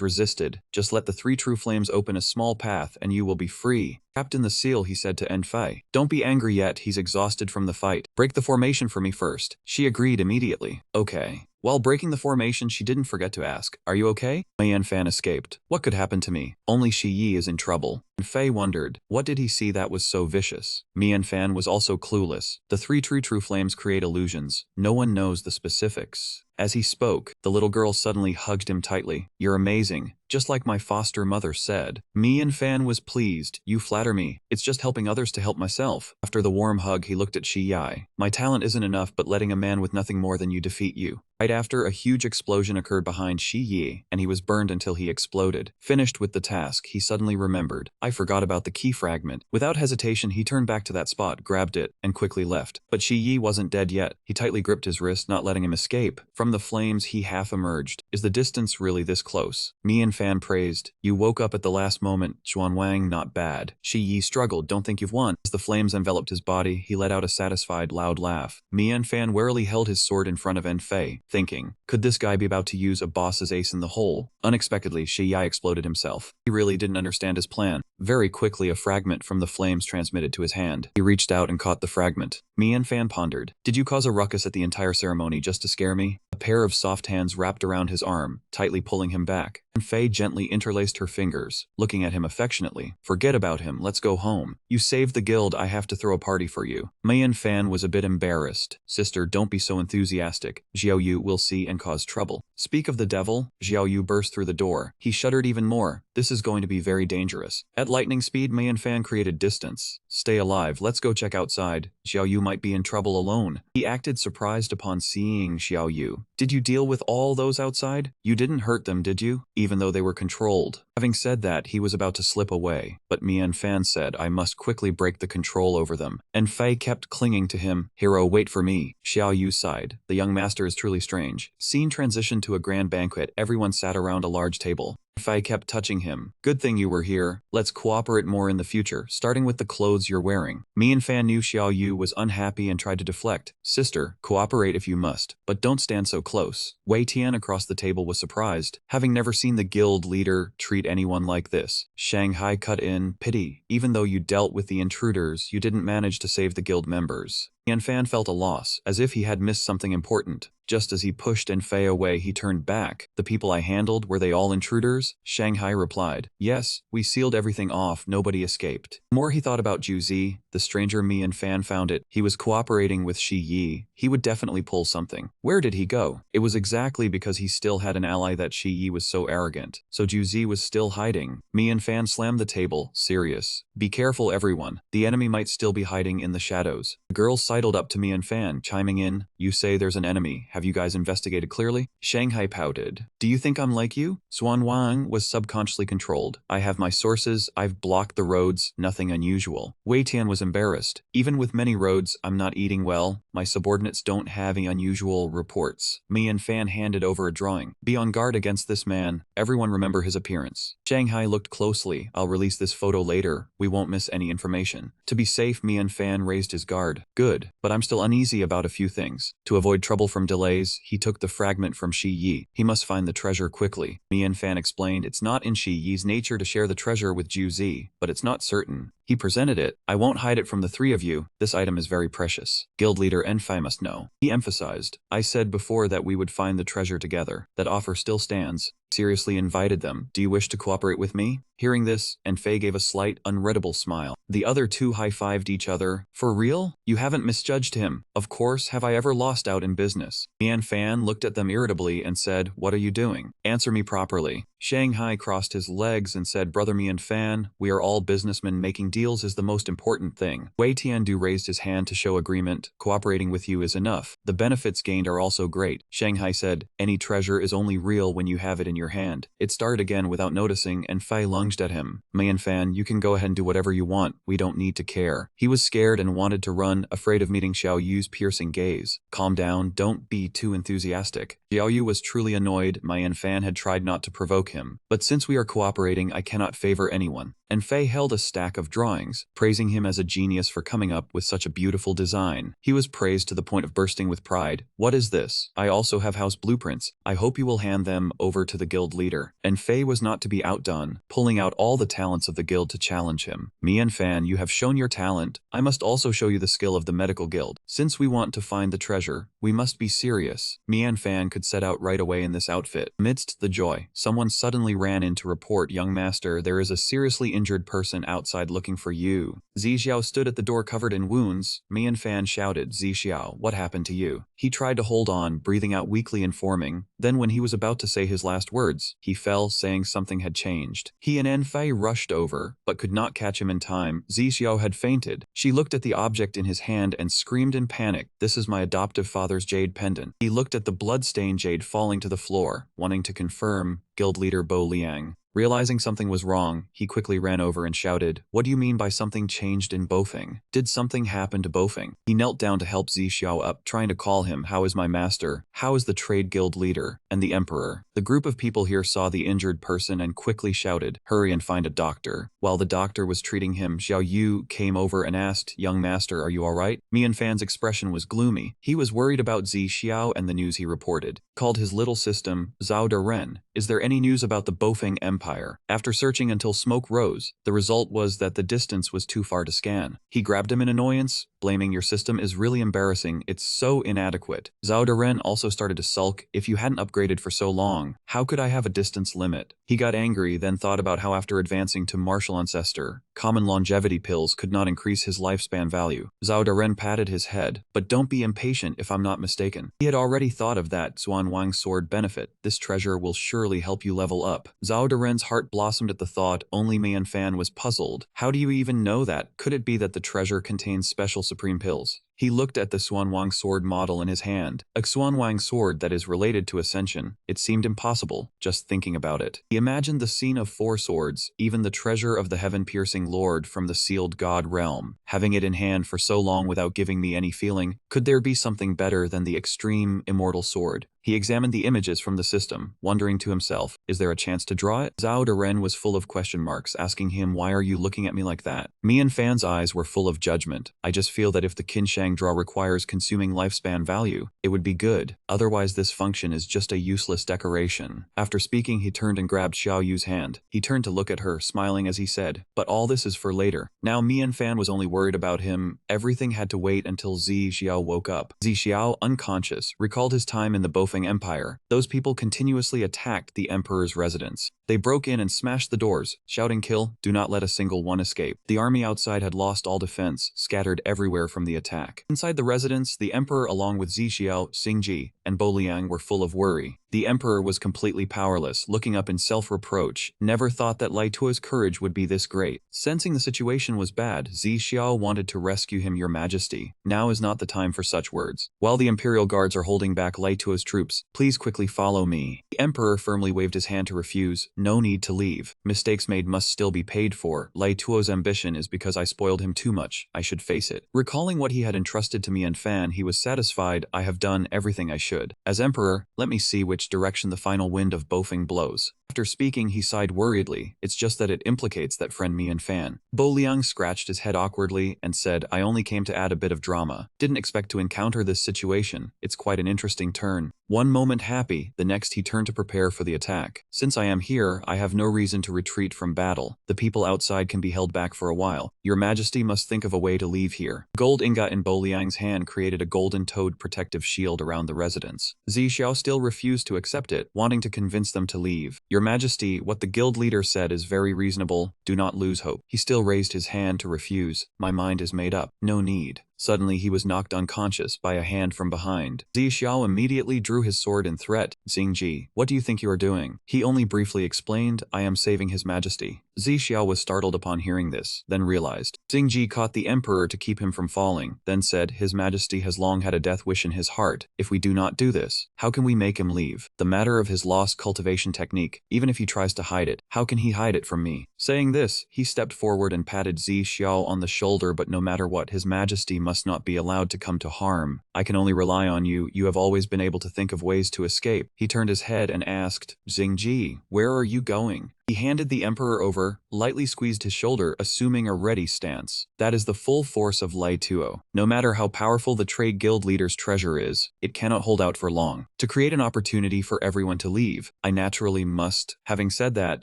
resisted, just let the 3 true flames open a small path and you will be free. Captain the Seal, he said to Enfei. Don't be angry yet, he's exhausted from the fight. Break the formation for me first. She agreed immediately. Okay. While breaking the formation, she didn't forget to ask, are you okay? Mian Fan escaped. What could happen to me? Only Shi Yi is in trouble. Enfei wondered, what did he see that was so vicious? Mian Fan was also clueless. The 3 true flames create illusions. No one knows the specifics. As he spoke, the little girl suddenly hugged him tightly. You're amazing. just like my foster mother said. Me and Fan was pleased. You flatter me. It's just helping others to help myself. After the warm hug, he looked at Shi Yi. My talent isn't enough, but letting a man with nothing more than you defeat you. Right after, a huge explosion occurred behind Shi Yi, and he was burned until he exploded. Finished with the task, he suddenly remembered. I forgot about the key fragment. Without hesitation, he turned back to that spot, grabbed it, and quickly left. But Shi Yi wasn't dead yet. He tightly gripped his wrist, not letting him escape. From the flames, he half emerged. Is the distance really this close? Me and Fan praised. You woke up at the last moment. Xuan Wang, not bad. Shi Yi struggled. Don't think you've won. As the flames enveloped his body, he let out a satisfied, loud laugh. Me and Fan warily held his sword in front of Enfei, thinking, could this guy be about to use a boss's ace in the hole? Unexpectedly, Shi Yi exploded himself. He really didn't understand his plan. Very quickly, a fragment from the flames transmitted to his hand. He reached out and caught the fragment. Me and Fan pondered. Did you cause a ruckus at the entire ceremony just to scare me? A pair of soft hands wrapped around his arm, tightly pulling him back. Enfei gently interlaced her fingers, looking at him affectionately. Forget about him, let's go home. You saved the guild, I have to throw a party for you. Mei and Fan was a bit embarrassed. Sister, don't be so enthusiastic. Xiao Yu will see and cause trouble. Speak of the devil, Xiao Yu burst through the door. He shuddered even more. This is going to be very dangerous. At lightning speed, Mei and Fan created distance. Stay alive, let's go check outside. Xiao Yu might be in trouble alone. He acted surprised upon seeing Xiao Yu. Did you deal with all those outside? You didn't hurt them, did you? Even though they were controlled. Having said that, he was about to slip away, but Mian Fan said I must quickly break the control over them. And Fei kept clinging to him. Hero, wait for me. Xiao Yu sighed. The young master is truly strange. Scene transitioned to a grand banquet. Everyone sat around a large table. Fei kept touching him. Good thing you were here. Let's cooperate more in the future, starting with the clothes you're wearing. Me and Fan knew Xiao Yu was unhappy and tried to deflect. Sister, cooperate if you must, but don't stand so close. Wei Tian across the table was surprised, having never seen the guild leader treat anyone like this. Shanghai cut in, pity. Even though you dealt with the intruders, you didn't manage to save the guild members. Yan Fan felt a loss, as if he had missed something important. Just as he pushed Enfei away, he turned back. The people I handled, were they all intruders? Shanghai replied. Yes, we sealed everything off, nobody escaped. The more he thought about Juzi, the stranger Me and Fan found it. He was cooperating with Shi Yi. He would definitely pull something. Where did he go? It was exactly because he still had an ally that Shi Yi was so arrogant. So Juzi was still hiding. Me and Fan slammed the table, serious. Be careful everyone. The enemy might still be hiding in the shadows. The girl sidled up to Me and Fan, chiming in. You say there's an enemy. Have you guys investigated clearly? Shanghai pouted. Do you think I'm like you? Xuan Wang was subconsciously controlled. I have my sources, I've blocked the roads, nothing unusual. Wei Tian was embarrassed. Even with many roads, I'm not eating well. My subordinates don't have any unusual reports. Me and Fan handed over a drawing. Be on guard against this man. Everyone remember his appearance. Shanghai looked closely. I'll release this photo later. We won't miss any information. To be safe, Me and Fan raised his guard. Good, but I'm still uneasy about a few things. To avoid trouble from delays, he took the fragment from Shi Yi. He must find the treasure quickly. Me and Fan explained it's not in Shi Yi's nature to share the treasure with Ju Zi, but it's not certain. He presented it. I won't hide it from the three of you. This item is very precious. Guild leader Enfei must know. He emphasized. I said before that we would find the treasure together. That offer still stands. Seriously invited them. Do you wish to cooperate with me? Hearing this, Enfei gave a slight, unreadable smile. The other two high-fived each other. For real? You haven't misjudged him. Of course, have I ever lost out in business? Mian Fan looked at them irritably and said, what are you doing? Answer me properly. Shanghai crossed his legs and said, Brother Mian Fan, we are all businessmen, making deals is the most important thing. Wei Tiandu raised his hand to show agreement. Cooperating with you is enough. The benefits gained are also great. Shanghai said, any treasure is only real when you have it in your hand. It started again without noticing, and Fei lunged at him. Mian Fan, you can go ahead and do whatever you want. We don't need to care. He was scared and wanted to run, afraid of meeting Xiao Yu's piercing gaze. Calm down, don't be too enthusiastic. Xiao Yu was truly annoyed. Mian Fan had tried not to provoke him. But since we are cooperating, I cannot favor anyone. And Fei held a stack of drawings, praising him as a genius for coming up with such a beautiful design. He was praised to the point of bursting with pride. What is this? I also have house blueprints. I hope you will hand them over to the guild leader. And Fei was not to be outdone, pulling out all the talents of the guild to challenge him. Mian Fan, you have shown your talent. I must also show you the skill of the medical guild. Since we want to find the treasure, we must be serious. Mian Fan could set out right away in this outfit. Amidst the joy, someone suddenly ran in to report, young master, there is a seriously injured person outside looking for you. Zixiao stood at the door covered in wounds. Mian Fan shouted, Zixiao, what happened to you? He tried to hold on, breathing out weakly, informing, Then when he was about to say his last words, he fell, saying something had changed. He and Enfei rushed over, but could not catch him in time. Zixiao had fainted. She looked at the object in his hand and screamed in panic, "This is my adoptive father's jade pendant." He looked at the blood-stained jade falling to the floor, wanting to confirm, guild leader Bo Liang. Realizing something was wrong, he quickly ran over and shouted, "What do you mean by something changed in Bofeng? Did something happen to Bofeng?" He knelt down to help Zixiao up, trying to call him, "How is my master? How is the trade guild leader? And the emperor?" The group of people here saw the injured person and quickly shouted, "Hurry and find a doctor." While the doctor was treating him, Xiao Yu came over and asked, "Young master, are you alright?" Mian Fan's expression was gloomy. He was worried about Zixiao and the news he reported. Called his little system, Zhao De Ren, "Is there any news about the Bofeng Empire?" After searching until smoke rose, the result was that the distance was too far to scan. He grabbed him in annoyance, blaming, "Your system is really embarrassing, it's so inadequate." Zhao De Ren also started to sulk, "If you hadn't upgraded for so long, how could I have a distance limit?" He got angry, then thought about how after advancing to Martial Ancestor, common longevity pills could not increase his lifespan value. Zhao De Ren patted his head, "But don't be impatient if I'm not mistaken. He had already thought of that Xuan Wang sword benefit. This treasure will surely help you level up." Zhao De Ren's heart blossomed at the thought. Only Mian Fan was puzzled. "How do you even know that? Could it be that the treasure contains special supreme pills?" He looked at the Xuanwang sword model in his hand, a Xuanwang sword that is related to Ascension. It seemed impossible, just thinking about it. He imagined the scene of 4 swords, even the treasure of the heaven-piercing lord from the sealed god realm. Having it in hand for so long without giving me any feeling, could there be something better than the extreme immortal sword? He examined the images from the system, wondering to himself, is there a chance to draw it? Zhao De Ren was full of question marks, asking him, "Why are you looking at me like that?" Mian Fan's eyes were full of judgment. "I just feel that if the Qinshang draw requires consuming lifespan value, it would be good. Otherwise this function is just a useless decoration." After speaking, he turned and grabbed Xiao Yu's hand. He turned to look at her, smiling as he said, "But all this is for later." Now Mian Fan was only worried about him. Everything had to wait until Zixiao woke up. Zixiao, unconscious, recalled his time in the Bofeng Empire. Those people continuously attacked the emperor's residence. They broke in and smashed the doors, shouting, "Kill, do not let a single one escape." The army outside had lost all defense, scattered everywhere from the attack. Inside the residence, the emperor along with Zixiao, Xingji, and Bo Liang were full of worry. The emperor was completely powerless, looking up in self-reproach. Never thought that Lai Tuo's courage would be this great. Sensing the situation was bad, Zixiao wanted to rescue him. "Your Majesty, now is not the time for such words. While the imperial guards are holding back Lai Tuo's troops, please quickly follow me." The emperor firmly waved his hand to refuse. "No need to leave. Mistakes made must still be paid for. Lai Tuo's ambition is because I spoiled him too much. I should face it." Recalling what he had entrusted to Mian Fan, he was satisfied. "I have done everything I should. As emperor, let me see which direction the final wind of Bofeng blows." After speaking, he sighed worriedly. "It's just that it implicates that friend Mian Fan." Bo Liang scratched his head awkwardly and said, "I only came to add a bit of drama. Didn't expect to encounter this situation. It's quite an interesting turn." One moment happy, the next he turned to prepare for the attack. "Since I am here, I have no reason to retreat from battle. The people outside can be held back for a while. Your Majesty must think of a way to leave here." Gold ingot in Bo Liang's hand created a golden toed protective shield around the residence. Zixiao still refused to accept it, wanting to convince them to leave. "Your Majesty, what the guild leader said is very reasonable. Do not lose hope." He still raised his hand to refuse. "My mind is made up. No need." Suddenly he was knocked unconscious by a hand from behind. Zixiao immediately drew his sword in threat. "Xingji, what do you think you are doing?" He only briefly explained, "I am saving His Majesty." Zixiao was startled upon hearing this, then realized. Xingji caught the emperor to keep him from falling, then said, "His Majesty has long had a death wish in his heart. If we do not do this, how can we make him leave? The matter of his lost cultivation technique, even if he tries to hide it, how can he hide it from me?" Saying this, he stepped forward and patted Zixiao on the shoulder. "But no matter what, His Majesty must not be allowed to come to harm. I can only rely on you. You have always been able to think of ways to escape." He turned his head and asked, "Xingji, where are you going?" He handed the emperor over, lightly squeezed his shoulder, assuming a ready stance. "That is the full force of Lai Tuo. No matter how powerful the trade guild leader's treasure is, it cannot hold out for long. To create an opportunity for everyone to leave, I naturally must." Having said that,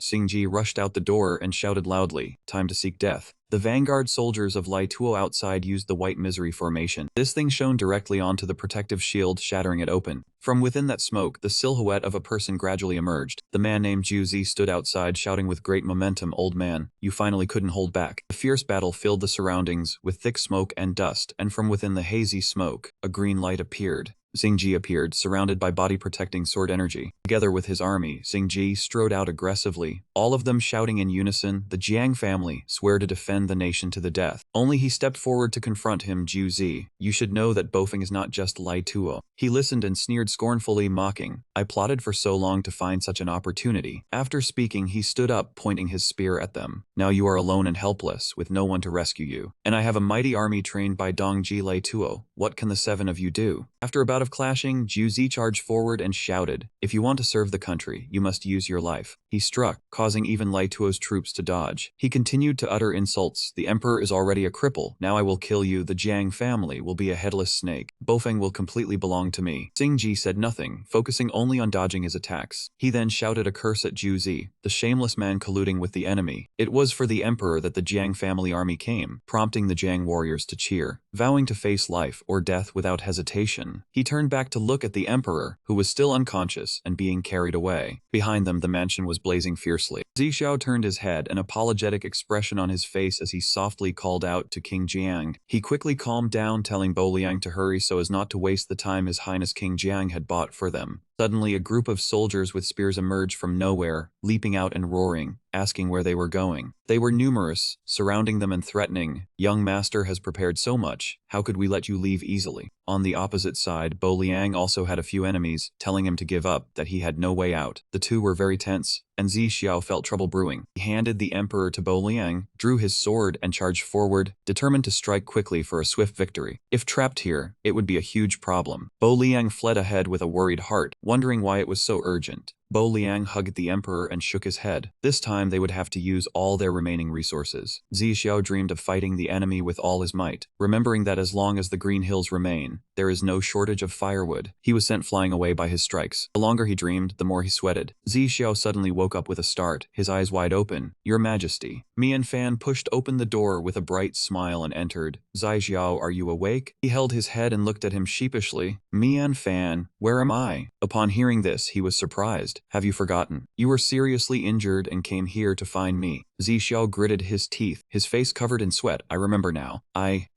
Xingji rushed out the door and shouted loudly, "Time to seek death." The vanguard soldiers of Lai Tuo outside used the white misery formation. This thing shone directly onto the protective shield, shattering it open. From within that smoke, the silhouette of a person gradually emerged. The man named Ju Zi stood outside, shouting with great momentum, "Old man, you finally couldn't hold back." The fierce battle filled the surroundings with thick smoke and dust, and from within the hazy smoke, a green light appeared. Xingji appeared, surrounded by body-protecting sword energy. Together with his army, Xingji strode out aggressively, all of them shouting in unison, "The Jiang family swear to defend the nation to the death." Only he stepped forward to confront him. "Ju Zi, you should know that Bofeng is not just Lai Tuo." He listened and sneered scornfully, mocking, "I plotted for so long to find such an opportunity." After speaking, he stood up, pointing his spear at them. "Now you are alone and helpless, with no one to rescue you. And I have a mighty army trained by Dongji Lai Tuo. What can the 7 of you do?" After a bout of clashing, Ju Zi charged forward and shouted, "If you want to serve the country, you must use your life." He struck, causing even Lai Tuo's troops to dodge. He continued to utter insults. "The emperor is already a cripple. Now I will kill you. The Jiang family will be a headless snake. Bofeng will completely belong to me." Xingji said nothing, focusing only on dodging his attacks. He then shouted a curse at Ju Zi, the shameless man colluding with the enemy. It was for the emperor that the Jiang family army came, prompting the Jiang warriors to cheer, vowing to face life or death without hesitation. He turned back to look at the emperor, who was still unconscious and being carried away. Behind them, the mansion was blazing fiercely. Zixiao turned his head, an apologetic expression on his face as he softly called out to King Jiang. He quickly calmed down, telling Bo Liang to hurry so as not to waste the time His Highness King Jiang had bought for them. Suddenly, a group of soldiers with spears emerged from nowhere, leaping out and roaring, asking where they were going. They were numerous, surrounding them and threatening. "Young master has prepared so much, how could we let you leave easily?" On the opposite side, Bo Liang also had a few enemies, telling him to give up, that he had no way out. The two were very tense, and Zixiao felt trouble brewing. He handed the emperor to Bo Liang, drew his sword, and charged forward, determined to strike quickly for a swift victory. If trapped here, it would be a huge problem. Bo Liang fled ahead with a worried heart, wondering why it was so urgent. Bo Liang hugged the emperor and shook his head. This time they would have to use all their remaining resources. Zixiao dreamed of fighting the enemy with all his might, remembering that as long as the Green Hills remain, there is no shortage of firewood. He was sent flying away by his strikes. The longer he dreamed, the more he sweated. Zixiao suddenly woke up with a start, his eyes wide open. "Your Majesty." Mian Fan pushed open the door with a bright smile and entered. "Zixiao, are you awake?" He held his head and looked at him sheepishly. "Mian Fan, where am I?" Upon hearing this, he was surprised. "Have you forgotten? You were seriously injured and came here to find me." Zixiao gritted his teeth, his face covered in sweat. "I remember now."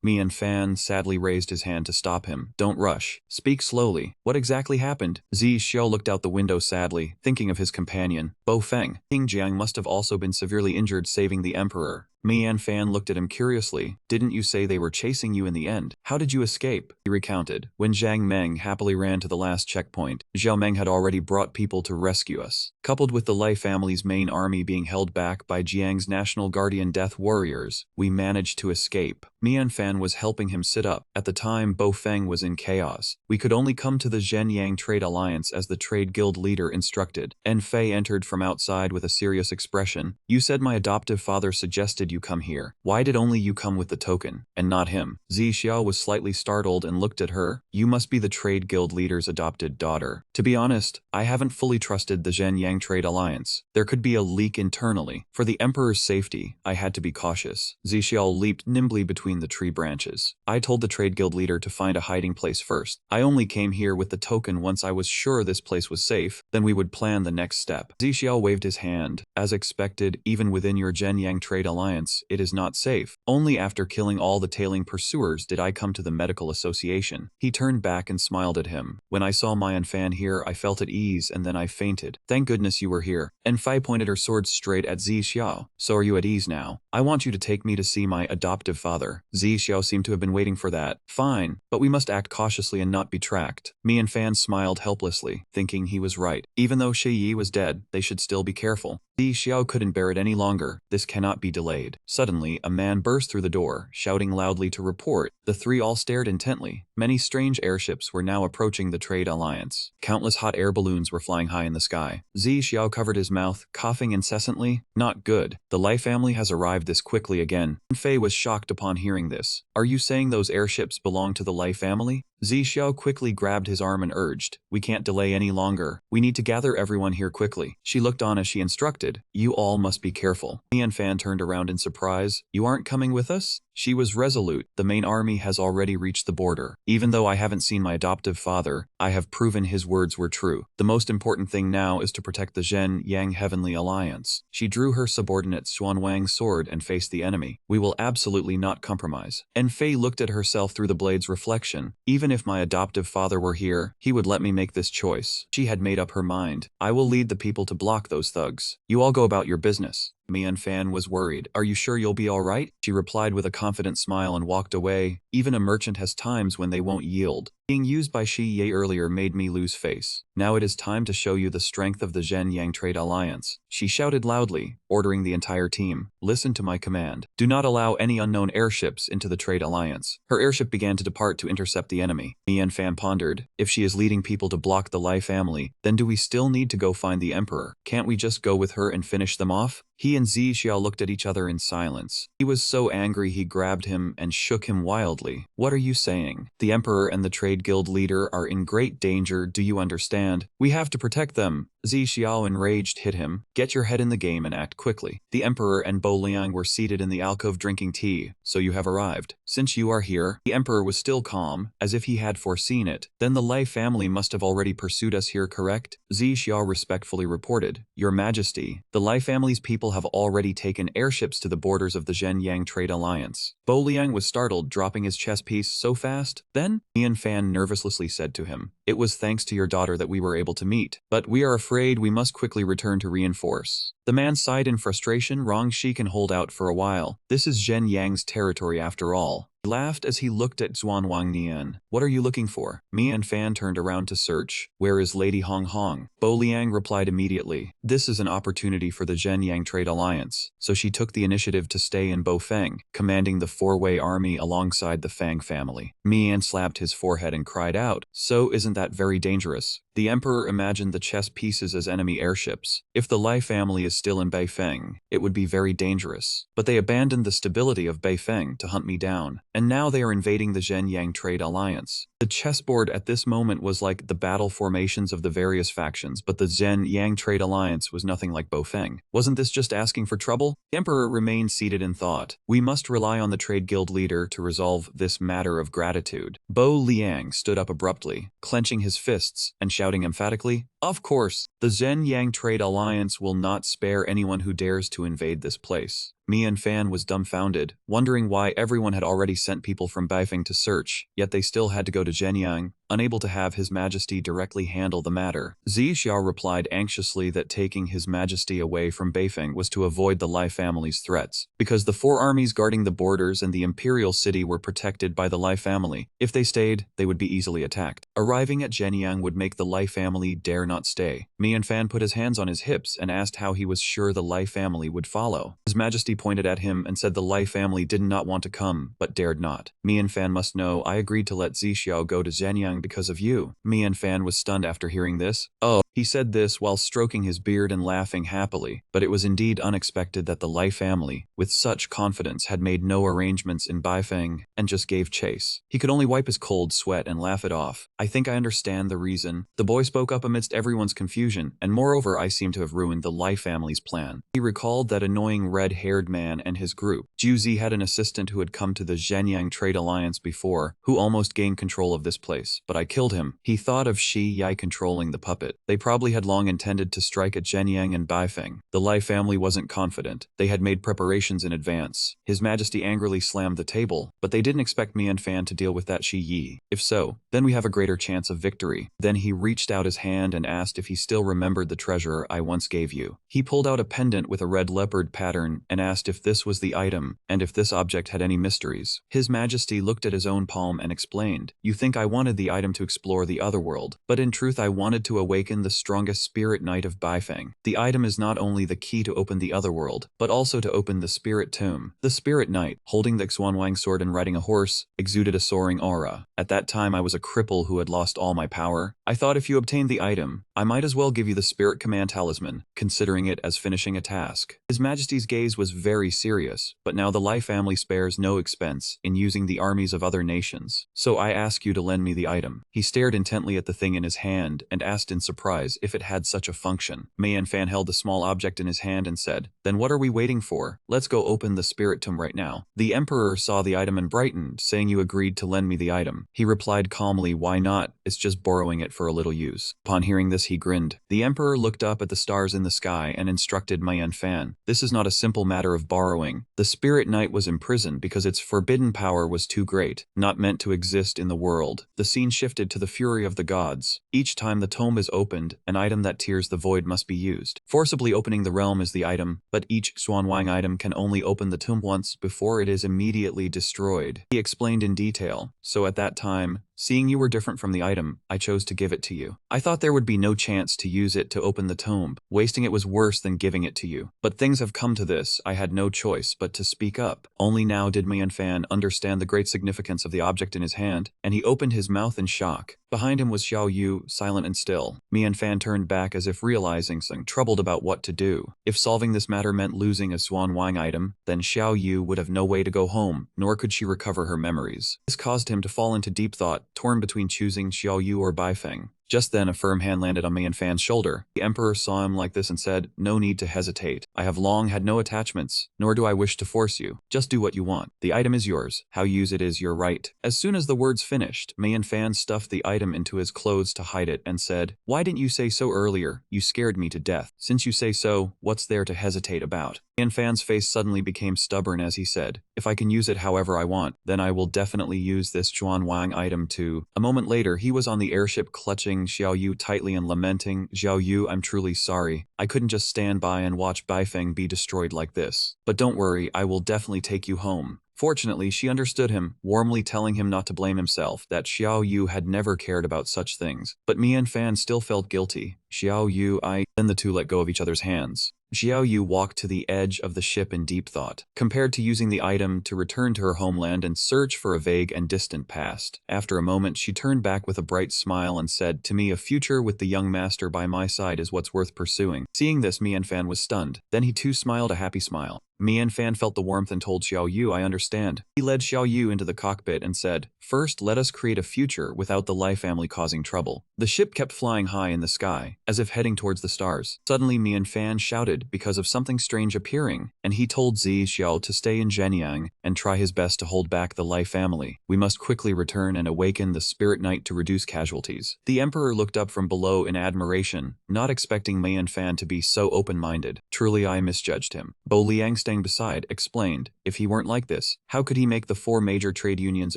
Mian Fan sadly raised his hand to stop him. "Don't rush. Speak slowly. What exactly happened?" Zixiao looked out the window sadly, thinking of his companion, Bo Feng. King Jiang must have also been severely injured saving the emperor. Mian Fan looked at him curiously. "Didn't you say they were chasing you in the end? How did you escape?" He recounted. "When Zhang Meng happily ran to the last checkpoint, Zhao Meng had already brought people to rescue us. Coupled with the Lai family's main army being held back by Jiang's National Guardian Death Warriors, we managed to escape." Mian Fan was helping him sit up. "At the time, Bo Feng was in chaos. We could only come to the Zhenyang Trade Alliance as the trade guild leader instructed." Fei entered from outside with a serious expression. "You said my adoptive father suggested you come here. Why did only you come with the token, and not him?" Zixiao was slightly startled and looked at her. "You must be the trade guild leader's adopted daughter." "To be honest, I haven't fully trusted the Zhenyang Trade Alliance. There could be a leak internally. For the emperor's safety, I had to be cautious." Zixiao leaped nimbly between the tree branches. "I told the trade guild leader to find a hiding place first. I only came here with the token once I was sure this place was safe, then we would plan the next step." Zixiao waved his hand. "As expected, even within your Zhenyang Trade Alliance, it is not safe. Only after killing all the tailing pursuers did I come to the medical association." He turned back and smiled at him. "When I saw Mian Fan here, I felt at ease and then I fainted. Thank goodness you were here." Fei pointed her sword straight at Zixiao. "So are you at ease now? I want you to take me to see my adoptive father." Zixiao seemed to have been waiting for that. "Fine, but we must act cautiously and not be tracked." Mian Fan smiled helplessly, thinking he was right. Even though Shi Yi was dead, they should still be careful. Zixiao couldn't bear it any longer. This cannot be delayed. Suddenly, a man burst through the door, shouting loudly to report. The three all stared intently. Many strange airships were now approaching the Trade Alliance. Countless hot air balloons were flying high in the sky. Zixiao covered his mouth, coughing incessantly. "Not good. The Lai family has arrived this quickly again." Fei was shocked upon hearing this. "Are you saying those airships belong to the Lai family?" Zixiao quickly grabbed his arm and urged, "We can't delay any longer. We need to gather everyone here quickly." She looked on as she instructed. "You all must be careful." Mian Fan turned around in surprise. "You aren't coming with us?" She was resolute. "The main army has already reached the border. Even though I haven't seen my adoptive father, I have proven his words were true. The most important thing now is to protect the Zhen Yang Heavenly Alliance." She drew her subordinate Xuan Wang's sword and faced the enemy. "We will absolutely not compromise." Fei looked at herself through the blade's reflection. Even Even if my adoptive father were here, he would let me make this choice. She had made up her mind. I will lead the people to block those thugs. You all go about your business. Mian Fan was worried. Are you sure you'll be all right? She replied with a confident smile and walked away. Even a merchant has times when they won't yield. Being used by Shi Ye earlier made me lose face. Now it is time to show you the strength of the Zhen Yang Trade Alliance. She shouted loudly, ordering the entire team. Listen to my command. Do not allow any unknown airships into the Trade Alliance. Her airship began to depart to intercept the enemy. Mian Fan pondered. If she is leading people to block the Lai family, then do we still need to go find the Emperor? Can't we just go with her and finish them off? He and Zi Xiao looked at each other in silence. He was so angry he grabbed him and shook him wildly. What are you saying? The Emperor and the Trade Guild leader are in great danger, do you understand? We have to protect them. Zi Xiao enraged hit him. Get your head in the game and act quickly. The Emperor and Bo Liang were seated in the alcove drinking tea, so you have arrived. Since you are here, the Emperor was still calm, as if he had foreseen it. Then the Lai family must have already pursued us here, correct? Zi Xiao respectfully reported. Your Majesty, the Lai family's people have already taken airships to the borders of the Zhen Yang Trade Alliance. Bo Liang was startled, dropping his chess piece so fast. Then, Mian Fan nervously said to him, it was thanks to your daughter that we were able to meet, but we are afraid we must quickly return to reinforce. The man sighed in frustration. Rong Shi can hold out for a while. This is Zhen Yang's territory after all. He laughed as he looked at Zuan Wang Nian. What are you looking for? Mian Fan turned around to search. Where is Lady Hong Hong? Bo Liang replied immediately. This is an opportunity for the Zhen Yang Trade Alliance, so she took the initiative to stay in Bofeng, commanding the four-way army alongside the Fang family. Mian slapped his forehead and cried out, so isn't that very dangerous? The Emperor imagined the chess pieces as enemy airships. If the Lai family is still in Beifeng, it would be very dangerous. But they abandoned the stability of Beifeng to hunt me down, and now they are invading the Zhen Yang Trade Alliance. The chessboard at this moment was like the battle formations of the various factions, but the Zhen Yang Trade Alliance was nothing like Bofeng. Wasn't this just asking for trouble? The Emperor remained seated in thought. We must rely on the Trade Guild leader to resolve this matter of gratitude. Bo Liang stood up abruptly, clenching his fists and shouting emphatically, of course, the Zhen Yang Trade Alliance will not spare anyone who dares to invade this place. Mian Fan was dumbfounded, wondering why everyone had already sent people from Beifeng to search, yet they still had to go to Zhenyang, unable to have His Majesty directly handle the matter. Zi Xiao replied anxiously that taking His Majesty away from Beifeng was to avoid the Lai family's threats, because the four armies guarding the borders and the imperial city were protected by the Lai family. If they stayed, they would be easily attacked. Arriving at Zhenyang would make the Lai family dare not stay. Mian Fan put his hands on his hips and asked how he was sure the Lai family would follow. His Majesty pointed at him and said the Lai family did not want to come, but dared not. Mian Fan must know I agreed to let Zi Xiao go to Zhenyang because of you. Mian Fan was stunned after hearing this. Oh, he said this while stroking his beard and laughing happily, but it was indeed unexpected that the Lai family, with such confidence, had made no arrangements in Beifeng and just gave chase. He could only wipe his cold sweat and laugh it off. I think I understand the reason. The boy spoke up amidst everyone's confusion, and moreover I seem to have ruined the Lai family's plan. He recalled that annoying red-haired man and his group. Ju Zi had an assistant who had come to the Zhenyang Trade Alliance before, who almost gained control of this place, but I killed him. He thought of Shi Yai controlling the puppet. They probably had long intended to strike at Zhenyang and Beifeng. The Lai family wasn't confident. They had made preparations in advance. His Majesty angrily slammed the table, but they didn't expect Mian Fan to deal with that Shi Yi. If so, then we have a greater chance of victory. Then he reached out his hand and asked if he still remembered the treasure I once gave you. He pulled out a pendant with a red leopard pattern and asked if this was the item, and if this object had any mysteries. His Majesty looked at his own palm and explained, you think I wanted the item to explore the other world, but in truth I wanted to awaken the strongest spirit knight of Beifeng. The item is not only the key to open the other world, but also to open the spirit tomb. The spirit knight, holding the Xuanwang sword and riding a horse, exuded a soaring aura. At that time I was a cripple who had lost all my power. I thought if you obtained the item, I might as well give you the spirit command talisman, considering it as finishing a task. His Majesty's gaze was very serious, but now the Lai family spares no expense in using the armies of other nations. So I ask you to lend me the item. He stared intently at the thing in his hand and asked in surprise, realize if it had such a function. Mian-fan held the small object in his hand and said, "Then what are we waiting for? Let's go open the spirit tomb right now." The emperor saw the item and brightened, saying, "You agreed to lend me the item." He replied calmly, "Why not? It's just borrowing it for a little use." Upon hearing this, he grinned. The emperor looked up at the stars in the sky and instructed Mian-fan, "This is not a simple matter of borrowing. The spirit knight was imprisoned because its forbidden power was too great, not meant to exist in the world." The scene shifted to the fury of the gods. Each time the tomb is opened, an item that tears the void must be used. Forcibly opening the realm is the item, but each Xuanwang item can only open the tomb once before it is immediately destroyed. He explained in detail. "So at that time, seeing you were different from the item, I chose to give it to you. I thought there would be no chance to use it to open the tomb. Wasting it was worse than giving it to you. But things have come to this, I had no choice but to speak up." Only now did Mian-fan understand the great significance of the object in his hand, and he opened his mouth in shock. Behind him was Xiao Yu, silent and still. Mian-fan turned back as if realizing something, troubled about what to do. If solving this matter meant losing a Xuanwang item, then Xiao Yu would have no way to go home, nor could she recover her memories. This caused him to fall into deep thought, torn between choosing Xiao Yu or Baifeng. Just then a firm hand landed on Mian-fan's shoulder. The emperor saw him like this and said, "No need to hesitate. I have long had no attachments, nor do I wish to force you. Just do what you want. The item is yours. How you use it is your right." As soon as the words finished, Mian-fan stuffed the item into his clothes to hide it and said, "Why didn't you say so earlier? You scared me to death. Since you say so, what's there to hesitate about?" Mian-fan's face suddenly became stubborn as he said, "If I can use it however I want, then I will definitely use this Xuanwang item too." A moment later, he was on the airship clutching Xiao Yu tightly and lamenting, "Xiao Yu, I'm truly sorry. I couldn't just stand by and watch Baifeng be destroyed like this. But don't worry, I will definitely take you home." Fortunately, she understood him, warmly telling him not to blame himself, that Xiao Yu had never cared about such things. But Mian-fan still felt guilty. "Xiao Yu, Then the two let go of each other's hands. Xiao Yu walked to the edge of the ship in deep thought, compared to using the item to return to her homeland and search for a vague and distant past. After a moment, she turned back with a bright smile and said, "To me, a future with the young master by my side is what's worth pursuing." Seeing this, Mian-fan was stunned. Then he too smiled a happy smile. Mian-fan felt the warmth and told Xiao Yu, "I understand." He led Xiao Yu into the cockpit and said, "First, let us create a future without the Lai family causing trouble." The ship kept flying high in the sky, as if heading towards the stars. Suddenly, Mian-fan shouted because of something strange appearing, and he told Zi Xiao to stay in Zhenyang and try his best to hold back the Lai family. "We must quickly return and awaken the spirit knight to reduce casualties." The emperor looked up from below in admiration, not expecting Mian-fan to be so open-minded. "Truly, I misjudged him." Bo Liang, staying beside, explained, "If he weren't like this, how could he make the 4 major trade unions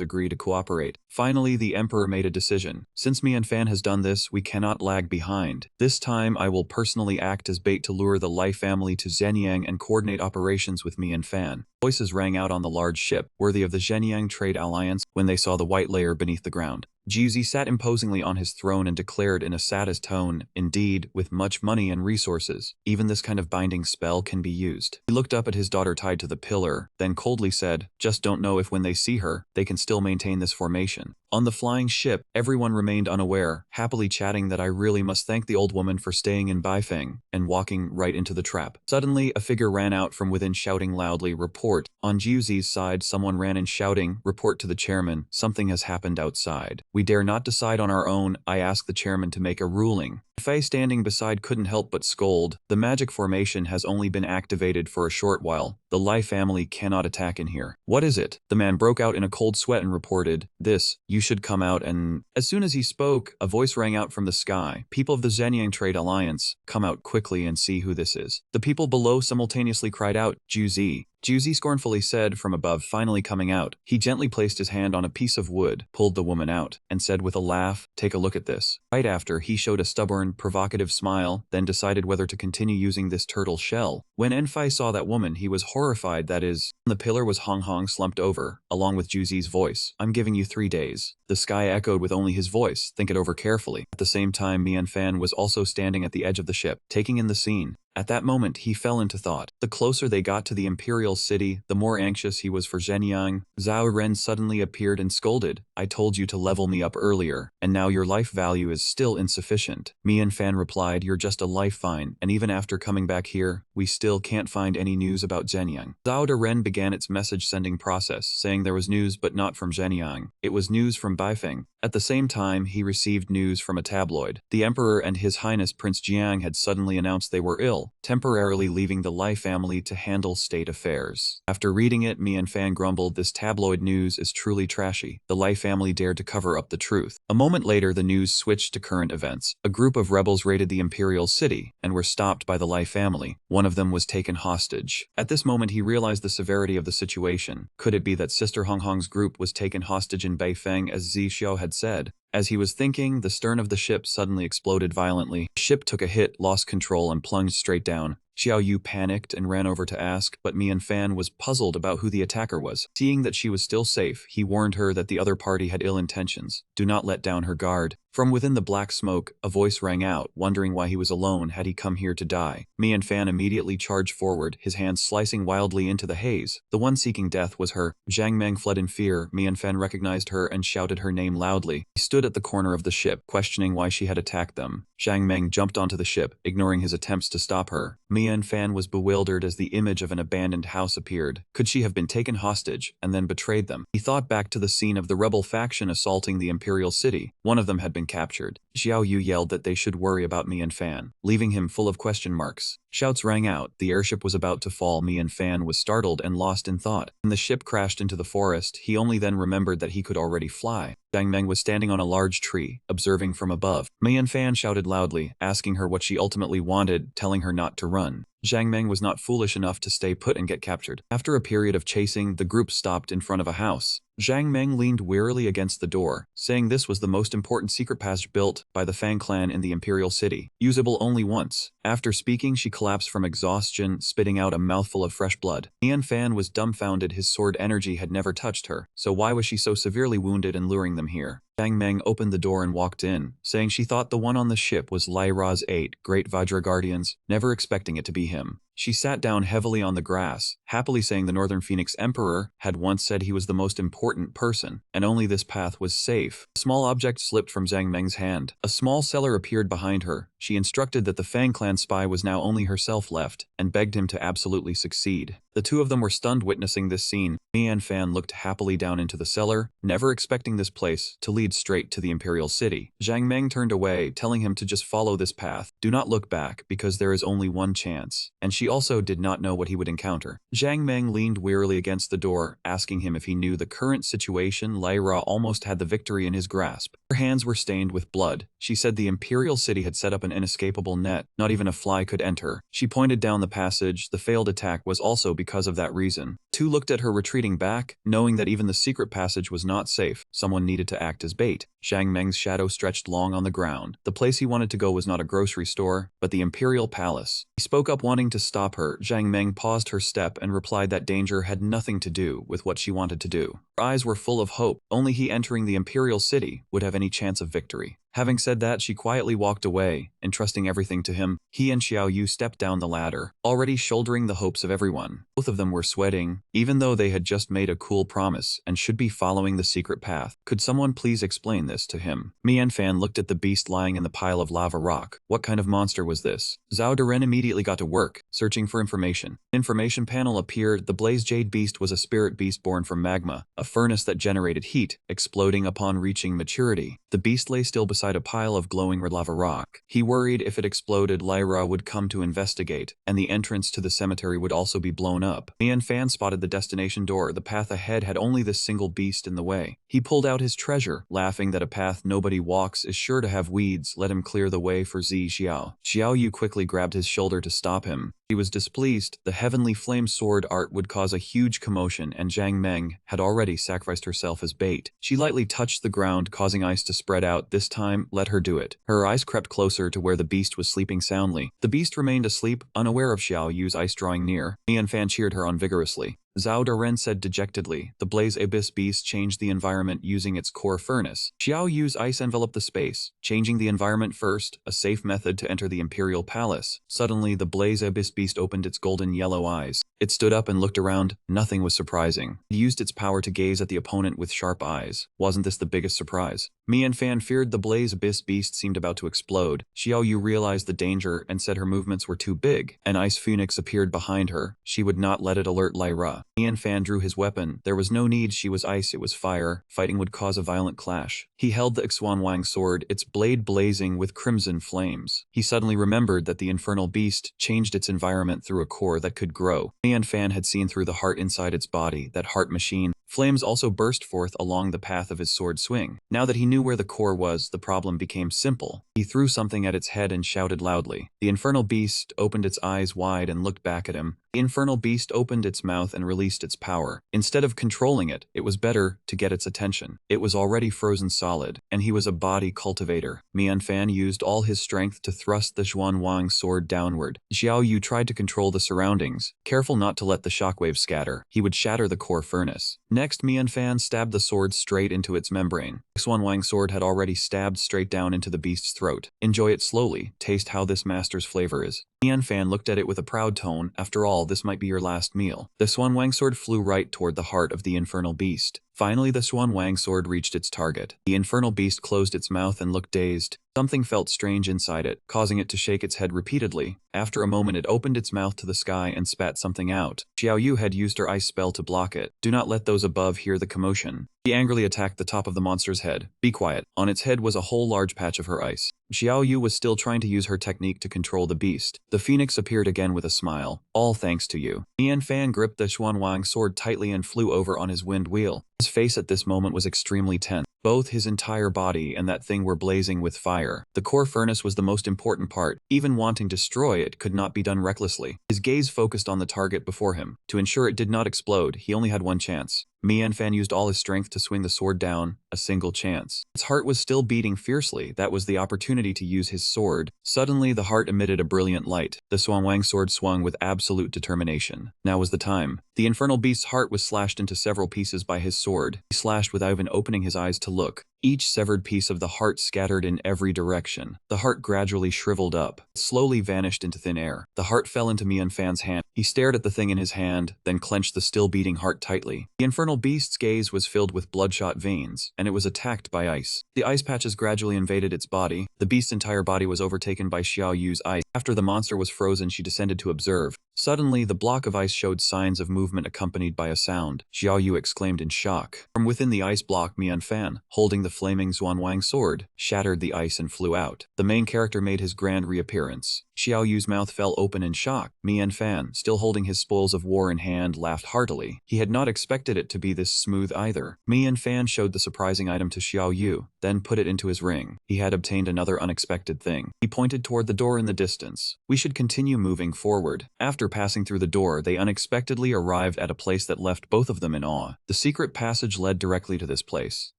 agree to cooperate?" Finally, the emperor made a decision. "Since Mian-fan has done this, we cannot lag behind. This time, I will personally act as bait to lure the Lai family to Zhenyang and coordinate operations with Mian-fan." Voices rang out on the large ship, worthy of the Zhenyang Trade Alliance, when they saw the white layer beneath the ground. Jiuzi sat imposingly on his throne and declared in a saddest tone, "Indeed, with much money and resources, even this kind of binding spell can be used." He looked up at his daughter tied to the pillar, then coldly said, "Just don't know if when they see her, they can still maintain this formation." On the flying ship, everyone remained unaware, happily chatting that I really must thank the old woman for staying in Baifeng and walking right into the trap. Suddenly, a figure ran out from within shouting loudly, "Report." On Jiuzi's side, someone ran in shouting, "Report to the chairman, something has happened outside. We dare not decide on our own. I ask the chairman to make a ruling." Fei, standing beside, couldn't help but scold. "The magic formation has only been activated for a short while. The Lai family cannot attack in here." "What is it?" The man broke out in a cold sweat and reported, "This, you should come out and..." As soon as he spoke, a voice rang out from the sky, "People of the Zhenyang Trade Alliance, come out quickly and see who this is." The people below simultaneously cried out, "Juzi." Juzi scornfully said from above, finally coming out. He gently placed his hand on a piece of wood, pulled the woman out, and said with a laugh, "Take a look at this." Right after, he showed a stubborn, provocative smile, then decided whether to continue using this turtle shell. When Enfei saw that woman, he was horrified. That is, the pillar was Hong Hong slumped over, along with Juzi's voice. "I'm giving you 3 days." The sky echoed with only his voice. "Think it over carefully." At the same time, Mian-fan was also standing at the edge of the ship, taking in the scene. At that moment, he fell into thought. The closer they got to the imperial city, the more anxious he was for Zhenyang. Zhao Ren suddenly appeared and scolded, "I told you to level me up earlier, and now your life value is still insufficient." Mian Fan replied, "You're just a life fine, and even after coming back here, we still can't find any news about Zhenyang." Zhao Ren began its message-sending process, saying there was news but not from Zhenyang. It was news from Baifeng. At the same time, he received news from a tabloid. The Emperor and His Highness Prince Jiang had suddenly announced they were ill, temporarily leaving the Lai family to handle state affairs. After reading it, Mian Fan grumbled, "This tabloid news is truly trashy." The Lai family dared to cover up the truth. A moment later, the news switched to current events. A group of rebels raided the imperial city and were stopped by the Lai family. One of them was taken hostage. At this moment, he realized the severity of the situation. Could it be that Sister Hong Hong's group was taken hostage in Beifeng, as Zi Xiao had said? As he was thinking, the stern of the ship suddenly exploded violently. The ship took a hit, lost control, and plunged straight down. Xiao Yu panicked and ran over to ask, but Mian Fan was puzzled about who the attacker was. Seeing that she was still safe, he warned her that the other party had ill intentions. Do not let down her guard. From within the black smoke, a voice rang out, wondering why he was alone. Had he come here to die? Mian Fan immediately charged forward, his hands slicing wildly into the haze. The one seeking death was her. Zhang Meng fled in fear. Mian Fan recognized her and shouted her name loudly. He stood at the corner of the ship, questioning why she had attacked them. Zhang Meng jumped onto the ship, ignoring his attempts to stop her. Mian Fan was bewildered as the image of an abandoned house appeared. Could she have been taken hostage and then betrayed them? He thought back to the scene of the rebel faction assaulting the imperial city. One of them had been captured. Xiao Yu yelled that they should worry about Mian Fan, leaving him full of question marks. Shouts rang out. The airship was about to fall. Mian Fan was startled and lost in thought. When the ship crashed into the forest, he only then remembered that he could already fly. Zhang Meng was standing on a large tree, observing from above. Mian Fan shouted loudly, asking her what she ultimately wanted, telling her not to run. Zhang Meng was not foolish enough to stay put and get captured. After a period of chasing, the group stopped in front of a house. Zhang Meng leaned wearily against the door, saying this was the most important secret passage built by the Fang clan in the imperial city, usable only once. After speaking, she collapsed from exhaustion, spitting out a mouthful of fresh blood. Mian Fan was dumbfounded. His sword energy had never touched her, so why was she so severely wounded and luring them here? Zhang Meng opened the door and walked in, saying she thought the one on the ship was Lai Ra's 8 great Vajra guardians, never expecting it to be him. She sat down heavily on the grass, happily saying the Northern Phoenix Emperor had once said he was the most important person, and only this path was safe. A small object slipped from Zhang Meng's hand. A small cellar appeared behind her. She instructed that the Fang clan spy was now only herself left, and begged him to absolutely succeed. The two of them were stunned witnessing this scene. Mian Fan looked happily down into the cellar, never expecting this place to lead straight to the imperial city. Zhang Meng turned away, telling him to just follow this path. Do not look back, because there is only one chance. And she also did not know what he would encounter. Zhang Meng leaned wearily against the door, asking him if he knew the current situation. Lai Ra almost had the victory in his grasp. Her hands were stained with blood. She said the imperial city had set up an inescapable net. Not even a fly could enter. She pointed down the passage. The failed attack was also because of that reason. Two looked at her retreating back, knowing that even the secret passage was not safe. Someone needed to act as bait. Zhang Meng's shadow stretched long on the ground. The place he wanted to go was not a grocery store, but the imperial palace. He spoke up, wanting to stop her. Zhang Meng paused her step and replied that danger had nothing to do with what she wanted to do. Her eyes were full of hope. Only he entering the imperial city would have any chance of victory. Having said that, she quietly walked away, entrusting everything to him. He and Xiao Yu stepped down the ladder, already shouldering the hopes of everyone. Both of them were sweating, even though they had just made a cool promise and should be following the secret path. Could someone please explain this to him? Mian Fan looked at the beast lying in the pile of lava rock. What kind of monster was this? Zhao Deren immediately got to work, searching for information. An information panel appeared. The Blaze Jade beast was a spirit beast born from magma, a furnace that generated heat, exploding upon reaching maturity. The beast lay still beside a pile of glowing red lava rock. He worried if it exploded, Lai Ra would come to investigate, and the entrance to the cemetery would also be blown up. Mian Fan spotted the destination door. The path ahead had only this single beast in the way. He pulled out his treasure, laughing that a path nobody walks is sure to have weeds. Let him clear the way for Zi Xiao. Xiao Yu quickly grabbed his shoulder to stop him. He was displeased. The heavenly flame sword art would cause a huge commotion, and Zhang Meng had already sacrificed herself as bait. She lightly touched the ground, causing ice to spread out. This time, let her do it. Her eyes crept closer to where the beast was sleeping soundly. The beast remained asleep, unaware of Xiao Yu's ice drawing near. Mian Fan cheered her on vigorously. Zhao Daren said dejectedly. The Blaze Abyss Beast changed the environment using its core furnace. Xiao Yu's ice enveloped the space, changing the environment first, a safe method to enter the Imperial Palace. Suddenly, the Blaze Abyss Beast opened its golden yellow eyes. It stood up and looked around. Nothing was surprising. It used its power to gaze at the opponent with sharp eyes. Wasn't this the biggest surprise? Mian Fan feared the Blaze Abyss Beast seemed about to explode. Xiao Yu realized the danger and said her movements were too big. An ice phoenix appeared behind her. She would not let it alert Lyra. Mian Fan drew his weapon. There was no need. She was ice, it was fire. Fighting would cause a violent clash. He held the Xuanwang sword, its blade blazing with crimson flames. He suddenly remembered that the infernal beast changed its environment through a core that could grow. Mian Fan had seen through the heart inside its body, that heart machine. Flames also burst forth along the path of his sword swing. Now that he knew where the core was, the problem became simple. He threw something at its head and shouted loudly. The infernal beast opened its eyes wide and looked back at him. The infernal beast opened its mouth and released its power. Instead of controlling it, it was better to get its attention. It was already frozen solid, and he was a body cultivator. Mian Fan used all his strength to thrust the Xuanwang sword downward. Xiao Yu tried to control the surroundings, careful not to let the shockwave scatter. He would shatter the core furnace. Next, Mian Fan stabbed the sword straight into its membrane. Xuanwang's sword had already stabbed straight down into the beast's throat. Enjoy it slowly. Taste how this master's flavor is. Mian Fan looked at it with a proud tone. After all, this might be your last meal. The Xuanwang sword flew right toward the heart of the infernal beast. Finally, the Xuanwang sword reached its target. The infernal beast closed its mouth and looked dazed. Something felt strange inside it, causing it to shake its head repeatedly. After a moment, it opened its mouth to the sky and spat something out. Xiao Yu had used her ice spell to block it. Do not let those above hear the commotion. She angrily attacked the top of the monster's head. Be quiet. On its head was a whole large patch of her ice. Xiao Yu was still trying to use her technique to control the beast. The phoenix appeared again with a smile. All thanks to you. Mian Fan gripped the Xuanwang sword tightly and flew over on his wind wheel. His face at this moment was extremely tense. Both his entire body and that thing were blazing with fire. The core furnace was the most important part. Even wanting to destroy it could not be done recklessly. His gaze focused on the target before him. To ensure it did not explode, he only had one chance. Mian Fan used all his strength to swing the sword down, a single chance. Its heart was still beating fiercely. That was the opportunity to use his sword. Suddenly, the heart emitted a brilliant light. The Xuanwang sword swung with absolute determination. Now was the time. The infernal beast's heart was slashed into several pieces by his sword. He slashed without even opening his eyes to look. Each severed piece of the heart scattered in every direction. The heart gradually shriveled up, slowly vanished into thin air. The heart fell into Mian Fan's hand. He stared at the thing in his hand, then clenched the still beating heart tightly. The infernal beast's gaze was filled with bloodshot veins, and it was attacked by ice. The ice patches gradually invaded its body. The beast's entire body was overtaken by Xiao Yu's ice. After the monster was frozen, she descended to observe. Suddenly, the block of ice showed signs of movement accompanied by a sound. Xiao Yu exclaimed in shock. From within the ice block, Mian Fan, holding the flaming Xuanwang sword, shattered the ice and flew out. The main character made his grand reappearance. Xiao Yu's mouth fell open in shock. Mian Fan, still holding his spoils of war in hand, laughed heartily. He had not expected it to be this smooth either. Mian Fan showed the surprising item to Xiao Yu, then put it into his ring. He had obtained another unexpected thing. He pointed toward the door in the distance. We should continue moving forward. After passing through the door, they unexpectedly arrived at a place that left both of them in awe. The secret passage led directly to this place.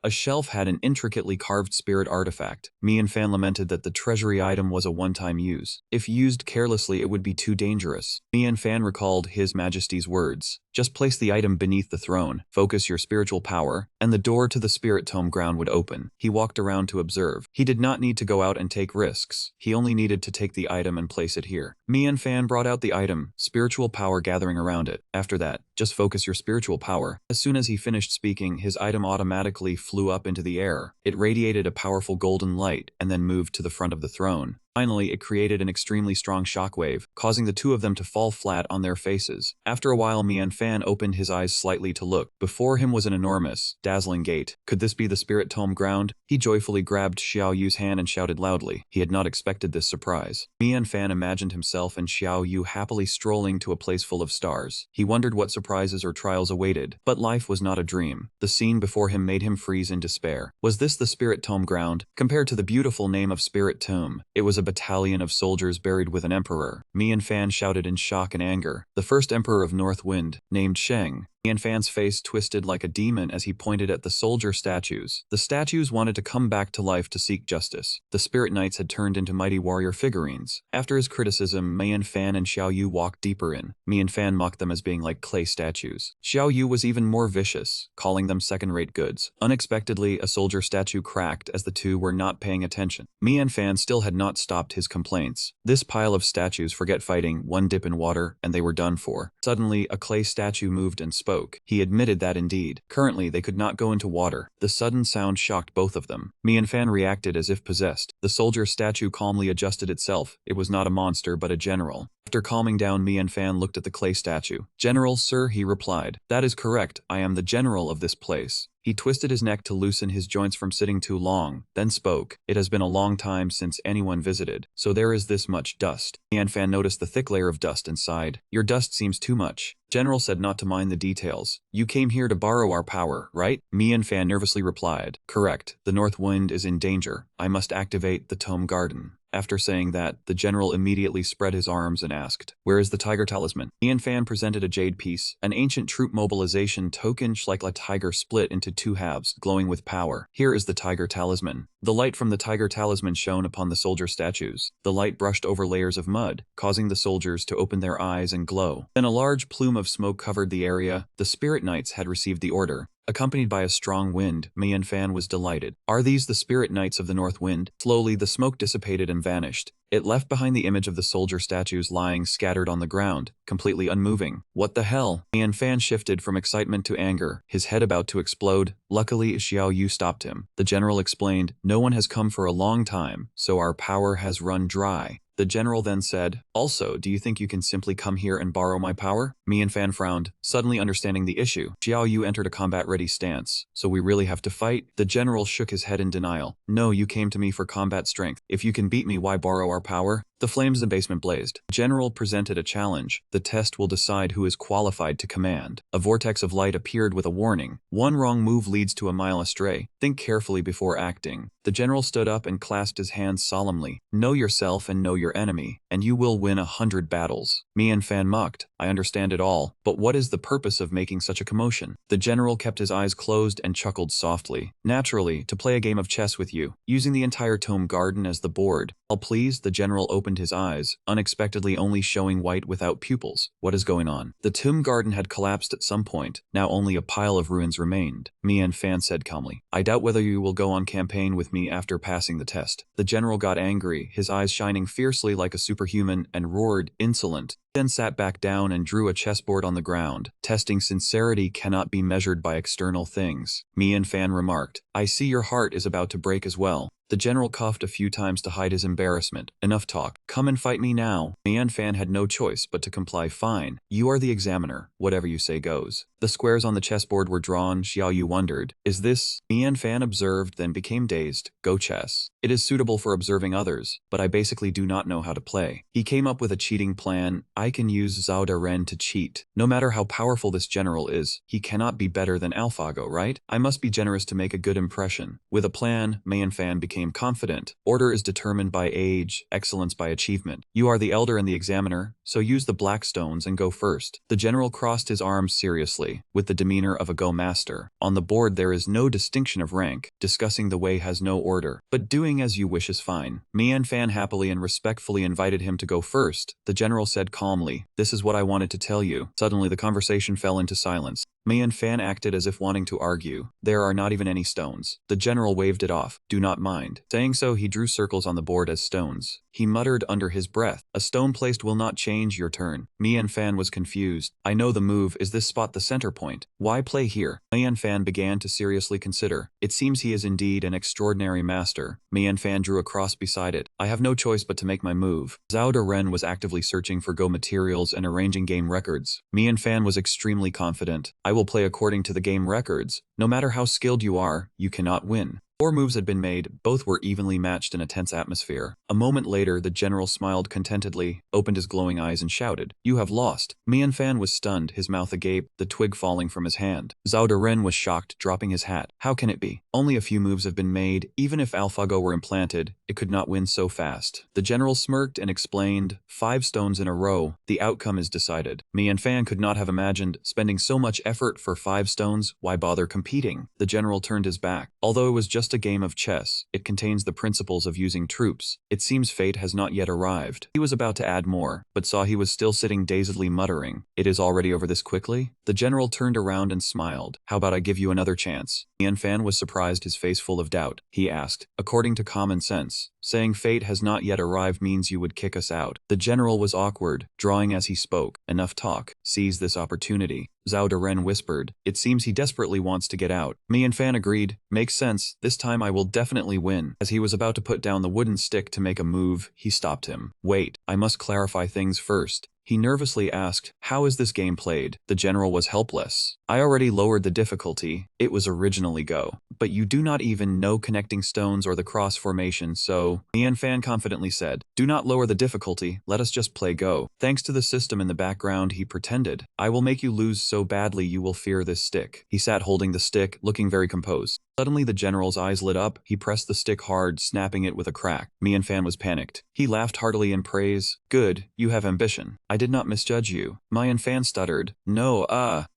A shelf had an intricately carved spirit artifact. Mian Fan lamented that the treasury item was a one-time use. If used carelessly, it would be too dangerous. Mian Fan recalled His Majesty's words. Just place the item beneath the throne, focus your spiritual power, and the door to the spirit tome ground would open. He walked around to observe. He did not need to go out and take risks. He only needed to take the item and place it here. Mian Fan brought out the item, spiritual power gathering around it. After that, just focus your spiritual power. As soon as he finished speaking, his item automatically flew up into the air. It radiated a powerful golden light and then moved to the front of the throne. Finally, it created an extremely strong shockwave, causing the two of them to fall flat on their faces. After a while, Mian Fan opened his eyes slightly to look. Before him was an enormous, dazzling gate. Could this be the spirit tome ground? He joyfully grabbed Xiao Yu's hand and shouted loudly. He had not expected this surprise. Mian Fan imagined himself and Xiao Yu happily strolling to a place full of stars. He wondered what surprises or trials awaited, but life was not a dream. The scene before him made him freeze in despair. Was this the spirit tome ground? Compared to the beautiful name of Spirit Tomb, it was a battalion of soldiers buried with an emperor. Mian Fan shouted in shock and anger. The first emperor of North Wind, named Sheng. Mian Fan's face twisted like a demon as he pointed at the soldier statues. The statues wanted to come back to life to seek justice. The spirit knights had turned into mighty warrior figurines. After his criticism, Mian Fan and Xiao Yu walked deeper in. Mian Fan mocked them as being like clay statues. Xiao Yu was even more vicious, calling them second-rate goods. Unexpectedly, a soldier statue cracked as the two were not paying attention. Mian Fan still had not stopped his complaints. This pile of statues forget fighting, one dip in water, and they were done for. Suddenly, a clay statue moved and spoke. He admitted that indeed. Currently, they could not go into water. The sudden sound shocked both of them. Mian Fan reacted as if possessed. The soldier statue calmly adjusted itself. It was not a monster but a general. After calming down, Mian Fan looked at the clay statue. "General, sir," he replied. "That is correct. I am the general of this place." He twisted his neck to loosen his joints from sitting too long, then spoke. "It has been a long time since anyone visited, so there is this much dust." Mian Fan noticed the thick layer of dust and sighed. "Your dust seems too much." General said not to mind the details. "You came here to borrow our power, right?" Mian Fan nervously replied. "Correct. The north wind is in danger. I must activate the Tome Garden." After saying that, the general immediately spread his arms and asked, "Where is the tiger talisman?" Mian Fan presented a jade piece, an ancient troop mobilization token like a tiger split into two halves, glowing with power. "Here is the tiger talisman." The light from the tiger talisman shone upon the soldier statues. The light brushed over layers of mud, causing the soldiers to open their eyes and glow. Then a large plume of smoke covered the area. The spirit knights had received the order. Accompanied by a strong wind, Mian Fan was delighted. "Are these the spirit knights of the north wind?" Slowly, the smoke dissipated and vanished. It left behind the image of the soldier statues lying scattered on the ground, completely unmoving. "What the hell?" Mian Fan shifted from excitement to anger, his head about to explode. Luckily, Xiao Yu stopped him. The general explained, "No one has come for a long time, so our power has run dry." The general then said, "Also, do you think you can simply come here and borrow my power?" Mian Fan frowned, suddenly understanding the issue. Xiao Yu entered a combat-ready stance. "So we really have to fight?" The general shook his head in denial. "No, you came to me for combat strength. If you can beat me, why borrow our power?" The flames in the basement blazed. The general presented a challenge. "The test will decide who is qualified to command." A vortex of light appeared with a warning. "One wrong move leads to a mile astray. Think carefully before acting." The general stood up and clasped his hands solemnly. "Know yourself and know your enemy, and you will win 100 battles." Mian Fan mocked. "I understand it all, but what is the purpose of making such a commotion?" The general kept his eyes closed and chuckled softly. "Naturally, to play a game of chess with you, using the entire Tome Garden as the board." "All please," the general opened his eyes, unexpectedly only showing white without pupils. "What is going on?" The Tome Garden had collapsed at some point. Now only a pile of ruins remained. Mian Fan said calmly, "I doubt whether you will go on campaign with me after passing the test." The general got angry, his eyes shining fiercely like a superhuman, and roared, "Insolent." Then sat back down and drew a chessboard on the ground. "Testing sincerity cannot be measured by external things." Mian Fan remarked, "I see your heart is about to break as well." The general coughed a few times to hide his embarrassment. "Enough talk. Come and fight me now." Mian Fan had no choice but to comply. "Fine. You are the examiner. Whatever you say goes." The squares on the chessboard were drawn. Xiao Yu wondered, "Is this?" Mian Fan observed, then became dazed. "Go chess. It is suitable for observing others, but I basically do not know how to play." He came up with a cheating plan. "I can use Zhao Daren to cheat. No matter how powerful this general is, he cannot be better than AlphaGo, right? I must be generous to make a good impression." With a plan, Mian Fan became confident. "Order is determined by age, excellence by achievement. You are the elder and the examiner, so use the black stones and go first." The general crossed his arms seriously, with the demeanor of a Go master. "On the board there is no distinction of rank. Discussing the way has no order, but doing as you wish is fine." Mian Fan happily and respectfully invited him to go first. The general said calmly, "This is what I wanted to tell you." Suddenly the conversation fell into silence. Mian Fan acted as if wanting to argue. "There are not even any stones." The general waved it off. "Do not mind." Saying so, he drew circles on the board as stones. He muttered under his breath, "A stone placed will not change your turn." Mian Fan was confused. "I know the move. Is this spot the center point? Why play here?" Mian Fan began to seriously consider. It seems he is indeed an extraordinary master. Mian Fan drew a cross beside it. "I have no choice but to make my move." Zhao Daren was actively searching for Go materials and arranging game records. Mian Fan was extremely confident. "I will play according to the game records. No matter how skilled you are, you cannot win." 4 moves had been made, both were evenly matched in a tense atmosphere. A moment later, the general smiled contentedly, opened his glowing eyes and shouted, "You have lost." Mian Fan was stunned, his mouth agape, the twig falling from his hand. Zhao Daren was shocked, dropping his hat. "How can it be? Only a few moves have been made. Even if AlphaGo were implanted, it could not win so fast. The general smirked and explained, 5 stones in a row, the outcome is decided. Mianfan could not have imagined spending so much effort for 5 stones. Why bother competing? The general turned his back. Although it was just a game of chess, it contains the principles of using troops. It seems fate has not yet arrived. He was about to add more, but saw he was still sitting dazedly muttering, "It is already over this quickly?" The general turned around and smiled. "How about I give you another chance?" Mianfan was surprised, his face full of doubt. He asked, "According to common sense, saying fate has not yet arrived means you would kick us out." The general was awkward, drawing as he spoke. "Enough talk. Seize this opportunity." Zhao Deren whispered, "It seems he desperately wants to get out." Mianfan agreed, "Makes sense, this time I will definitely win." As he was about to put down the wooden stick to make a move, he stopped him. "Wait, I must clarify things first." He nervously asked, "How is this game played?" The general was helpless. "I already lowered the difficulty. It was originally Go. But you do not even know connecting stones or the cross formation, so..." Mianfan confidently said, "Do not lower the difficulty, let us just play Go." Thanks to the system in the background, he pretended, "I will make you lose so badly you will fear this stick." He sat holding the stick, looking very composed. Suddenly the general's eyes lit up. He pressed the stick hard, snapping it with a crack. Mianfan was panicked. He laughed heartily in praise. "Good, you have ambition. I did not misjudge you." Mianfan stuttered, "No,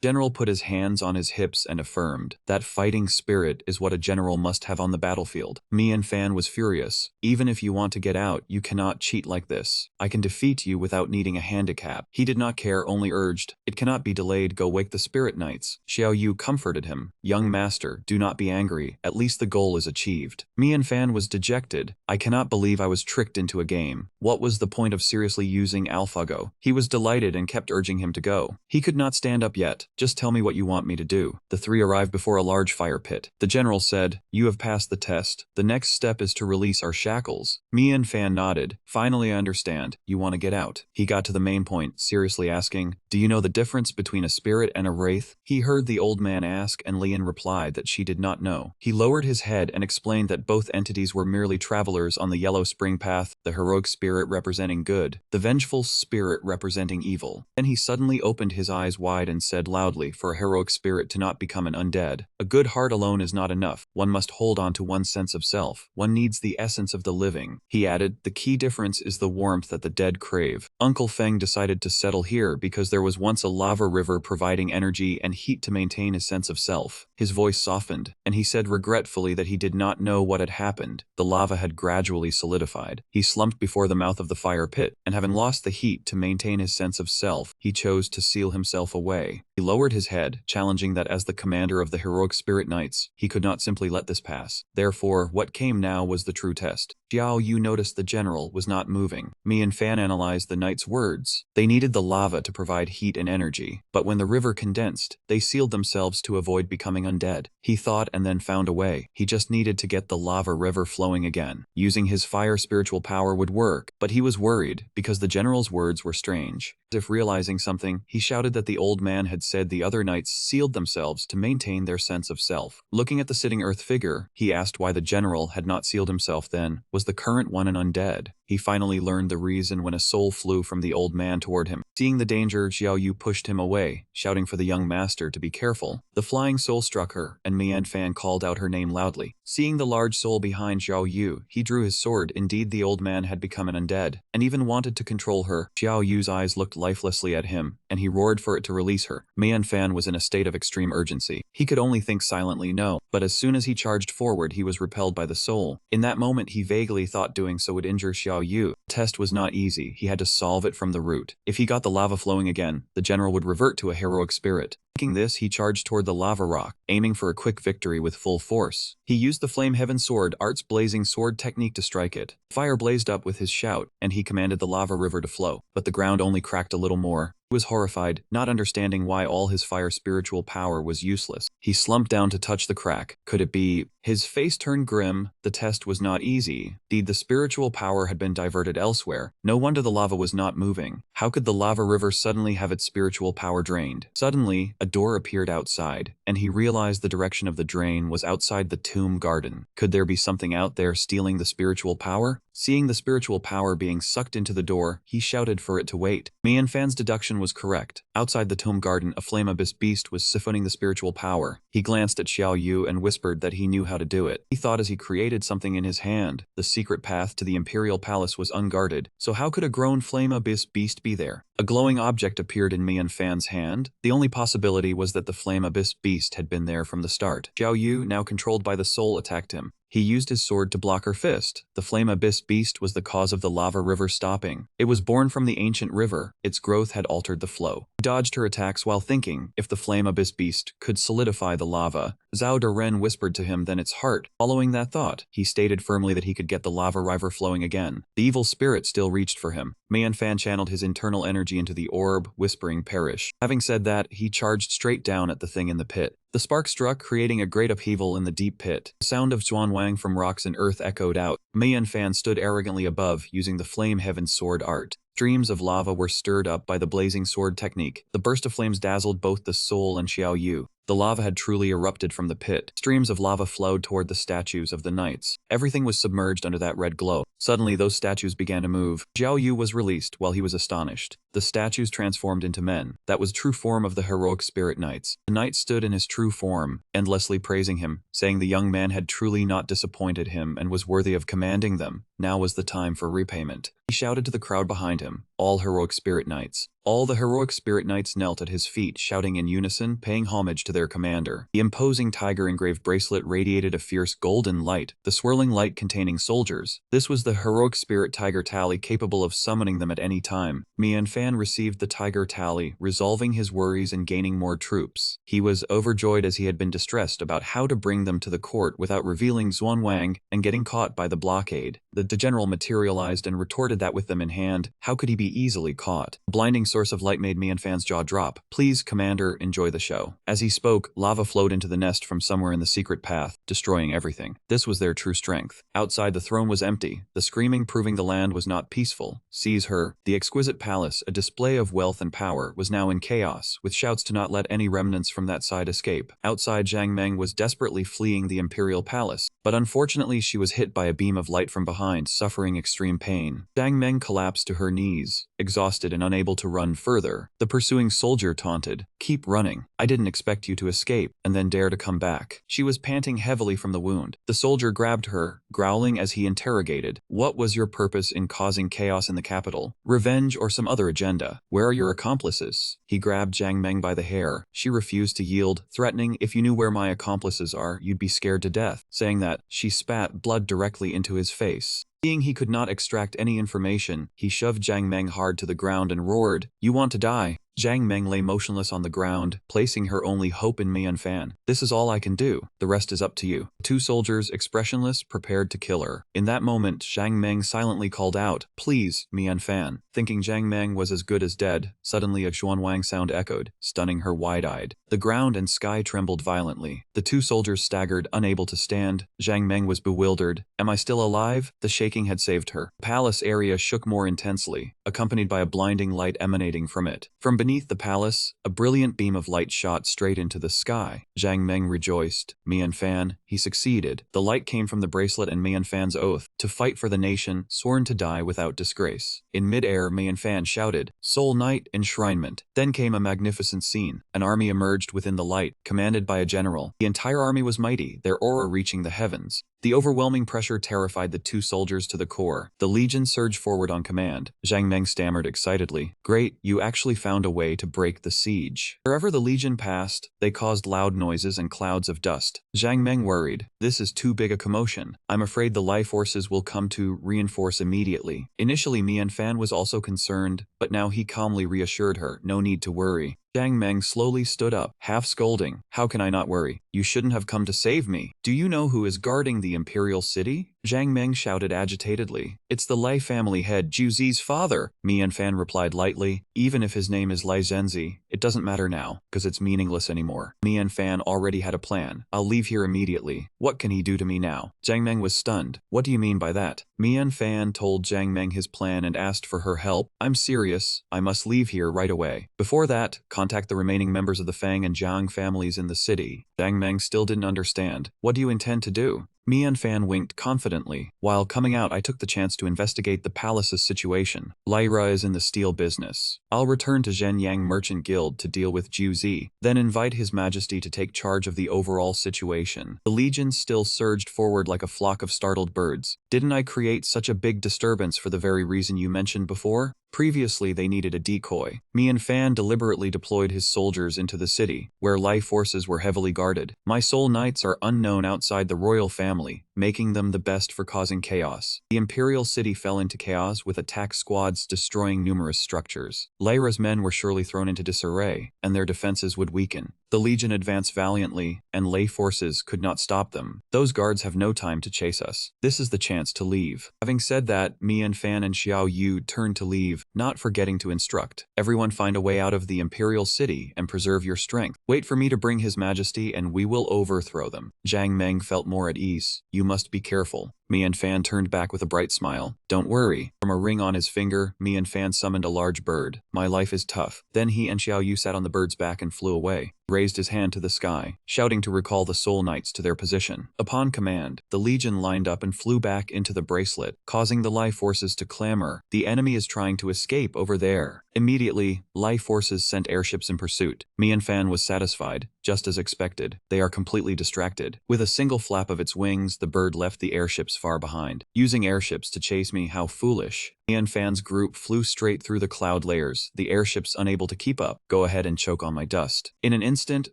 General put his hands on his hips and affirmed, "That fighting spirit is what a general must have on the battlefield." Mianfan was furious. "Even if you want to get out, you cannot cheat like this. I can defeat you without needing a handicap." He did not care, only urged, "It cannot be delayed, go wake the spirit knights." Xiao Yu comforted him, "Young master, do not be angry, at least the goal is achieved." Mianfan was dejected. "I cannot believe I was tricked into a game. What was the point of seriously using AlphaGo?" He was delighted and kept urging him to go. He could not stand up yet. "Just tell me what you want me to do." The three arrived before a large fire pit. The general said, "You have passed the test. The next step is to release our shackles." Mianfan nodded. "Finally I understand. You want to get out." He got to the main point, seriously asking, "Do you know the difference between a spirit and a wraith?" He heard the old man ask, and Lian replied that she did not know. He lowered his head and explained that both entities were merely travelers on the yellow spring path, the heroic spirit representing good, the vengeful spirit representing evil. Then he suddenly opened his eyes wide and said loudly, "For a heroic spirit to not become an undead, a good heart alone is not enough. One must hold on to one's sense of self. One needs the essence of the living." He added, "The key difference is the warmth that the dead crave." Uncle Feng decided to settle here because there was once a lava river providing energy and heat to maintain his sense of self. His voice softened, and he said regretfully that he did not know what had happened. The lava had gradually solidified. He slumped before the mouth of the fire pit, and having lost the heat to maintain his sense of self, he chose to seal himself away. He lowered his head, challenging that as the commander of the heroic spirit knights, he could not simply let this pass. Therefore, what came now was the true test. Xiao Yu noticed the general was not moving. Mianfan analyzed the knight's words. They needed the lava to provide heat and energy, but when the river condensed, they sealed themselves to avoid becoming undead. He thought and then found a way. He just needed to get the lava river flowing again. Using his fire spiritual power would work, but he was worried because the general's words were strange. As if realizing something, he shouted that the old man had said the other knights sealed themselves to maintain their sense of self. Looking at the sitting earth figure, he asked why the general had not sealed himself then. Was the current one an undead? He finally learned the reason when a soul flew from the old man toward him. Seeing the danger, Xiao Yu pushed him away, shouting for the young master to be careful. The flying soul struck her, and Mianfan called out her name loudly. Seeing the large soul behind Xiao Yu, he drew his sword. Indeed, the old man had become an undead, and even wanted to control her. Xiao Yu's eyes looked lifelessly at him, and he roared for it to release her. Mianfan was in a state of extreme urgency. He could only think silently no, but as soon as he charged forward, he was repelled by the soul. In that moment, he vaguely thought doing so would injure Xiao Yu. The test was not easy. He had to solve it from the root. If he got the lava flowing again, the general would revert to a heroic spirit. Thinking this, he charged toward the lava rock, aiming for a quick victory with full force. He used the Flame Heaven Sword, Art's blazing sword technique to strike it. Fire blazed up with his shout, and he commanded the lava river to flow, but the ground only cracked a little more. He was horrified, not understanding why all his fire spiritual power was useless. He slumped down to touch the crack. Could it be? His face turned grim. The test was not easy. Indeed, the spiritual power had been diverted elsewhere. No wonder the lava was not moving. How could the lava river suddenly have its spiritual power drained? Suddenly, a door appeared outside, and and he realized the direction of the drain was outside the tomb garden. Could there be something out there stealing the spiritual power? Seeing the spiritual power being sucked into the door, he shouted for it to wait. Mianfan's deduction was correct. Outside the tomb garden, a flame abyss beast was siphoning the spiritual power. He glanced at Xiao Yu and whispered that he knew how to do it. He thought as he created something in his hand. The secret path to the imperial palace was unguarded, so how could a grown flame abyss beast be there? A glowing object appeared in Mianfan's hand. The only possibility was that the flame abyss beast had been there from the start. Xiao Yu, now controlled by the soul, attacked him. He used his sword to block her fist. The flame abyss beast was the cause of the lava river stopping. It was born from the ancient river. Its growth had altered the flow. He dodged her attacks while thinking, if the flame abyss beast could solidify the lava. Zhao Deren whispered to him, then its heart. Following that thought, he stated firmly that he could get the lava river flowing again. The evil spirit still reached for him. Mianfan channeled his internal energy into the orb, whispering, perish. Having said that, he charged straight down at the thing in the pit. The spark struck, creating a great upheaval in the deep pit. The sound of Zhuanwang from rocks and earth echoed out. Mianfan stood arrogantly above, using the flame heaven sword art. Streams of lava were stirred up by the blazing sword technique. The burst of flames dazzled both the soul and Xiao Yu. The lava had truly erupted from the pit. Streams of lava flowed toward the statues of the knights. Everything was submerged under that red glow. Suddenly, those statues began to move. Xiao Yu was released while he was astonished. The statues transformed into men. That was true form of the heroic spirit knights. The knight stood in his true form, endlessly praising him, saying the young man had truly not disappointed him and was worthy of commanding them. Now was the time for repayment. He shouted to the crowd behind him, all heroic spirit knights. All the heroic spirit knights knelt at his feet, shouting in unison, paying homage to their commander. The imposing tiger-engraved bracelet radiated a fierce golden light, the swirling light containing soldiers. This was the heroic spirit tiger tally, capable of summoning them at any time. Mianfan received the tiger tally, resolving his worries and gaining more troops. He was overjoyed as he had been distressed about how to bring them to the court without revealing Zhuanwang and getting caught by the blockade. The general materialized and retorted that with them in hand, how could he be easily caught? A blinding source of light made Mianfan's jaw drop. Please, Commander, enjoy the show. As he spoke, lava flowed into the nest from somewhere in the secret path, destroying everything. This was their true strength. Outside, the throne was empty, the screaming proving the land was not peaceful. Seize her. The exquisite palace, a display of wealth and power, was now in chaos, with shouts to not let any remnants from that side escape. Outside, Zhang Meng was desperately fleeing the imperial palace, but unfortunately she was hit by a beam of light from behind, suffering extreme pain. Zhang Meng collapsed to her knees, exhausted and unable to run further. The pursuing soldier taunted, "Keep running. I didn't expect you to escape, and then dare to come back." She was panting heavily from the wound. The soldier grabbed her, growling as he interrogated, "What was your purpose in causing chaos in the capital? Revenge or some other agenda? Where are your accomplices?" He grabbed Zhang Meng by the hair. She refused to yield, threatening, "If you knew where my accomplices are, you'd be scared to death." Saying that, she spat blood directly into his face. Seeing he could not extract any information, he shoved Zhang Meng hard to the ground and roared, "You want to die?" Zhang Meng lay motionless on the ground, placing her only hope in Mianfan. "This is all I can do. The rest is up to you." Two soldiers, expressionless, prepared to kill her. In that moment, Zhang Meng silently called out, "Please, Mianfan." Thinking Zhang Meng was as good as dead, suddenly a Zhuanwang sound echoed, stunning her wide-eyed. The ground and sky trembled violently. The two soldiers staggered, unable to stand. Zhang Meng was bewildered. "Am I still alive?" The shaking had saved her. The palace area shook more intensely, accompanied by a blinding light emanating from it. From beneath the palace, a brilliant beam of light shot straight into the sky. Zhang Meng rejoiced. Mianfan, he succeeded. The light came from the bracelet and Mianfan's oath, to fight for the nation, sworn to die without disgrace. In mid-air, Mianfan shouted, "Soul Knight, enshrinement." Then came a magnificent scene. An army emerged within the light, commanded by a general. The entire army was mighty, their aura reaching the heavens. The overwhelming pressure terrified the two soldiers to the core. The legion surged forward on command. Zhang Meng stammered excitedly, "Great, you actually found a way to break the siege." Wherever the legion passed, they caused loud noises and clouds of dust. Zhang Meng worried, "This is too big a commotion. I'm afraid the life forces will come to reinforce immediately." Initially, Mianfan was also concerned, but now he calmly reassured her, "No need to worry." Zhang Meng slowly stood up, half scolding, "How can I not worry? You shouldn't have come to save me. Do you know who is guarding the imperial city?" Zhang Meng shouted agitatedly. It's the Lai family head, Juzi's father. Mian Fan replied lightly. Even if his name is Lai Zhenzi, it doesn't matter now, because it's meaningless anymore. Mian Fan already had a plan. I'll leave here immediately. What can he do to me now? Zhang Meng was stunned. What do you mean by that? Mian Fan told Zhang Meng his plan and asked for her help. I'm serious. I must leave here right away. Before that, contact the remaining members of the Fang and Jiang families in the city. Zhang Meng still didn't understand. What do you intend to do? Mian Fan winked confidently. While coming out, I took the chance to investigate the palace's situation. Lyra is in the steel business. I'll return to Zhenyang Merchant Guild to deal with Ju Zi, then invite His Majesty to take charge of the overall situation. The legions still surged forward like a flock of startled birds. Didn't I create such a big disturbance for the very reason you mentioned before? Previously, they needed a decoy. Mian Fan deliberately deployed his soldiers into the city, where Lai forces were heavily guarded. My soul knights are unknown outside the royal family, making them the best for causing chaos. The imperial city fell into chaos with attack squads destroying numerous structures. Lyra's men were surely thrown into disarray, and their defenses would weaken. The legion advanced valiantly, and Lei forces could not stop them. Those guards have no time to chase us. This is the chance to leave. Having said that, Mian Fan and Xiao Yu turned to leave, not forgetting to instruct. Everyone find a way out of the imperial city and preserve your strength. Wait for me to bring His Majesty and we will overthrow them. Zhang Meng felt more at ease. You must be careful. Mian Fan turned back with a bright smile. Don't worry. From a ring on his finger, Mian Fan summoned a large bird. My life is tough. Then he and Xiao Yu sat on the bird's back and flew away. Raised his hand to the sky, shouting to recall the Soul Knights to their position. Upon command, the legion lined up and flew back into the bracelet, causing the Lai forces to clamor. The enemy is trying to escape over there. Immediately, Lai forces sent airships in pursuit. Mian Fan was satisfied, just as expected. They are completely distracted. With a single flap of its wings, the bird left the airships far behind. Using airships to chase me, how foolish. Mian Fan's group flew straight through the cloud layers, the airships unable to keep up. Go ahead and choke on my dust. In an instant,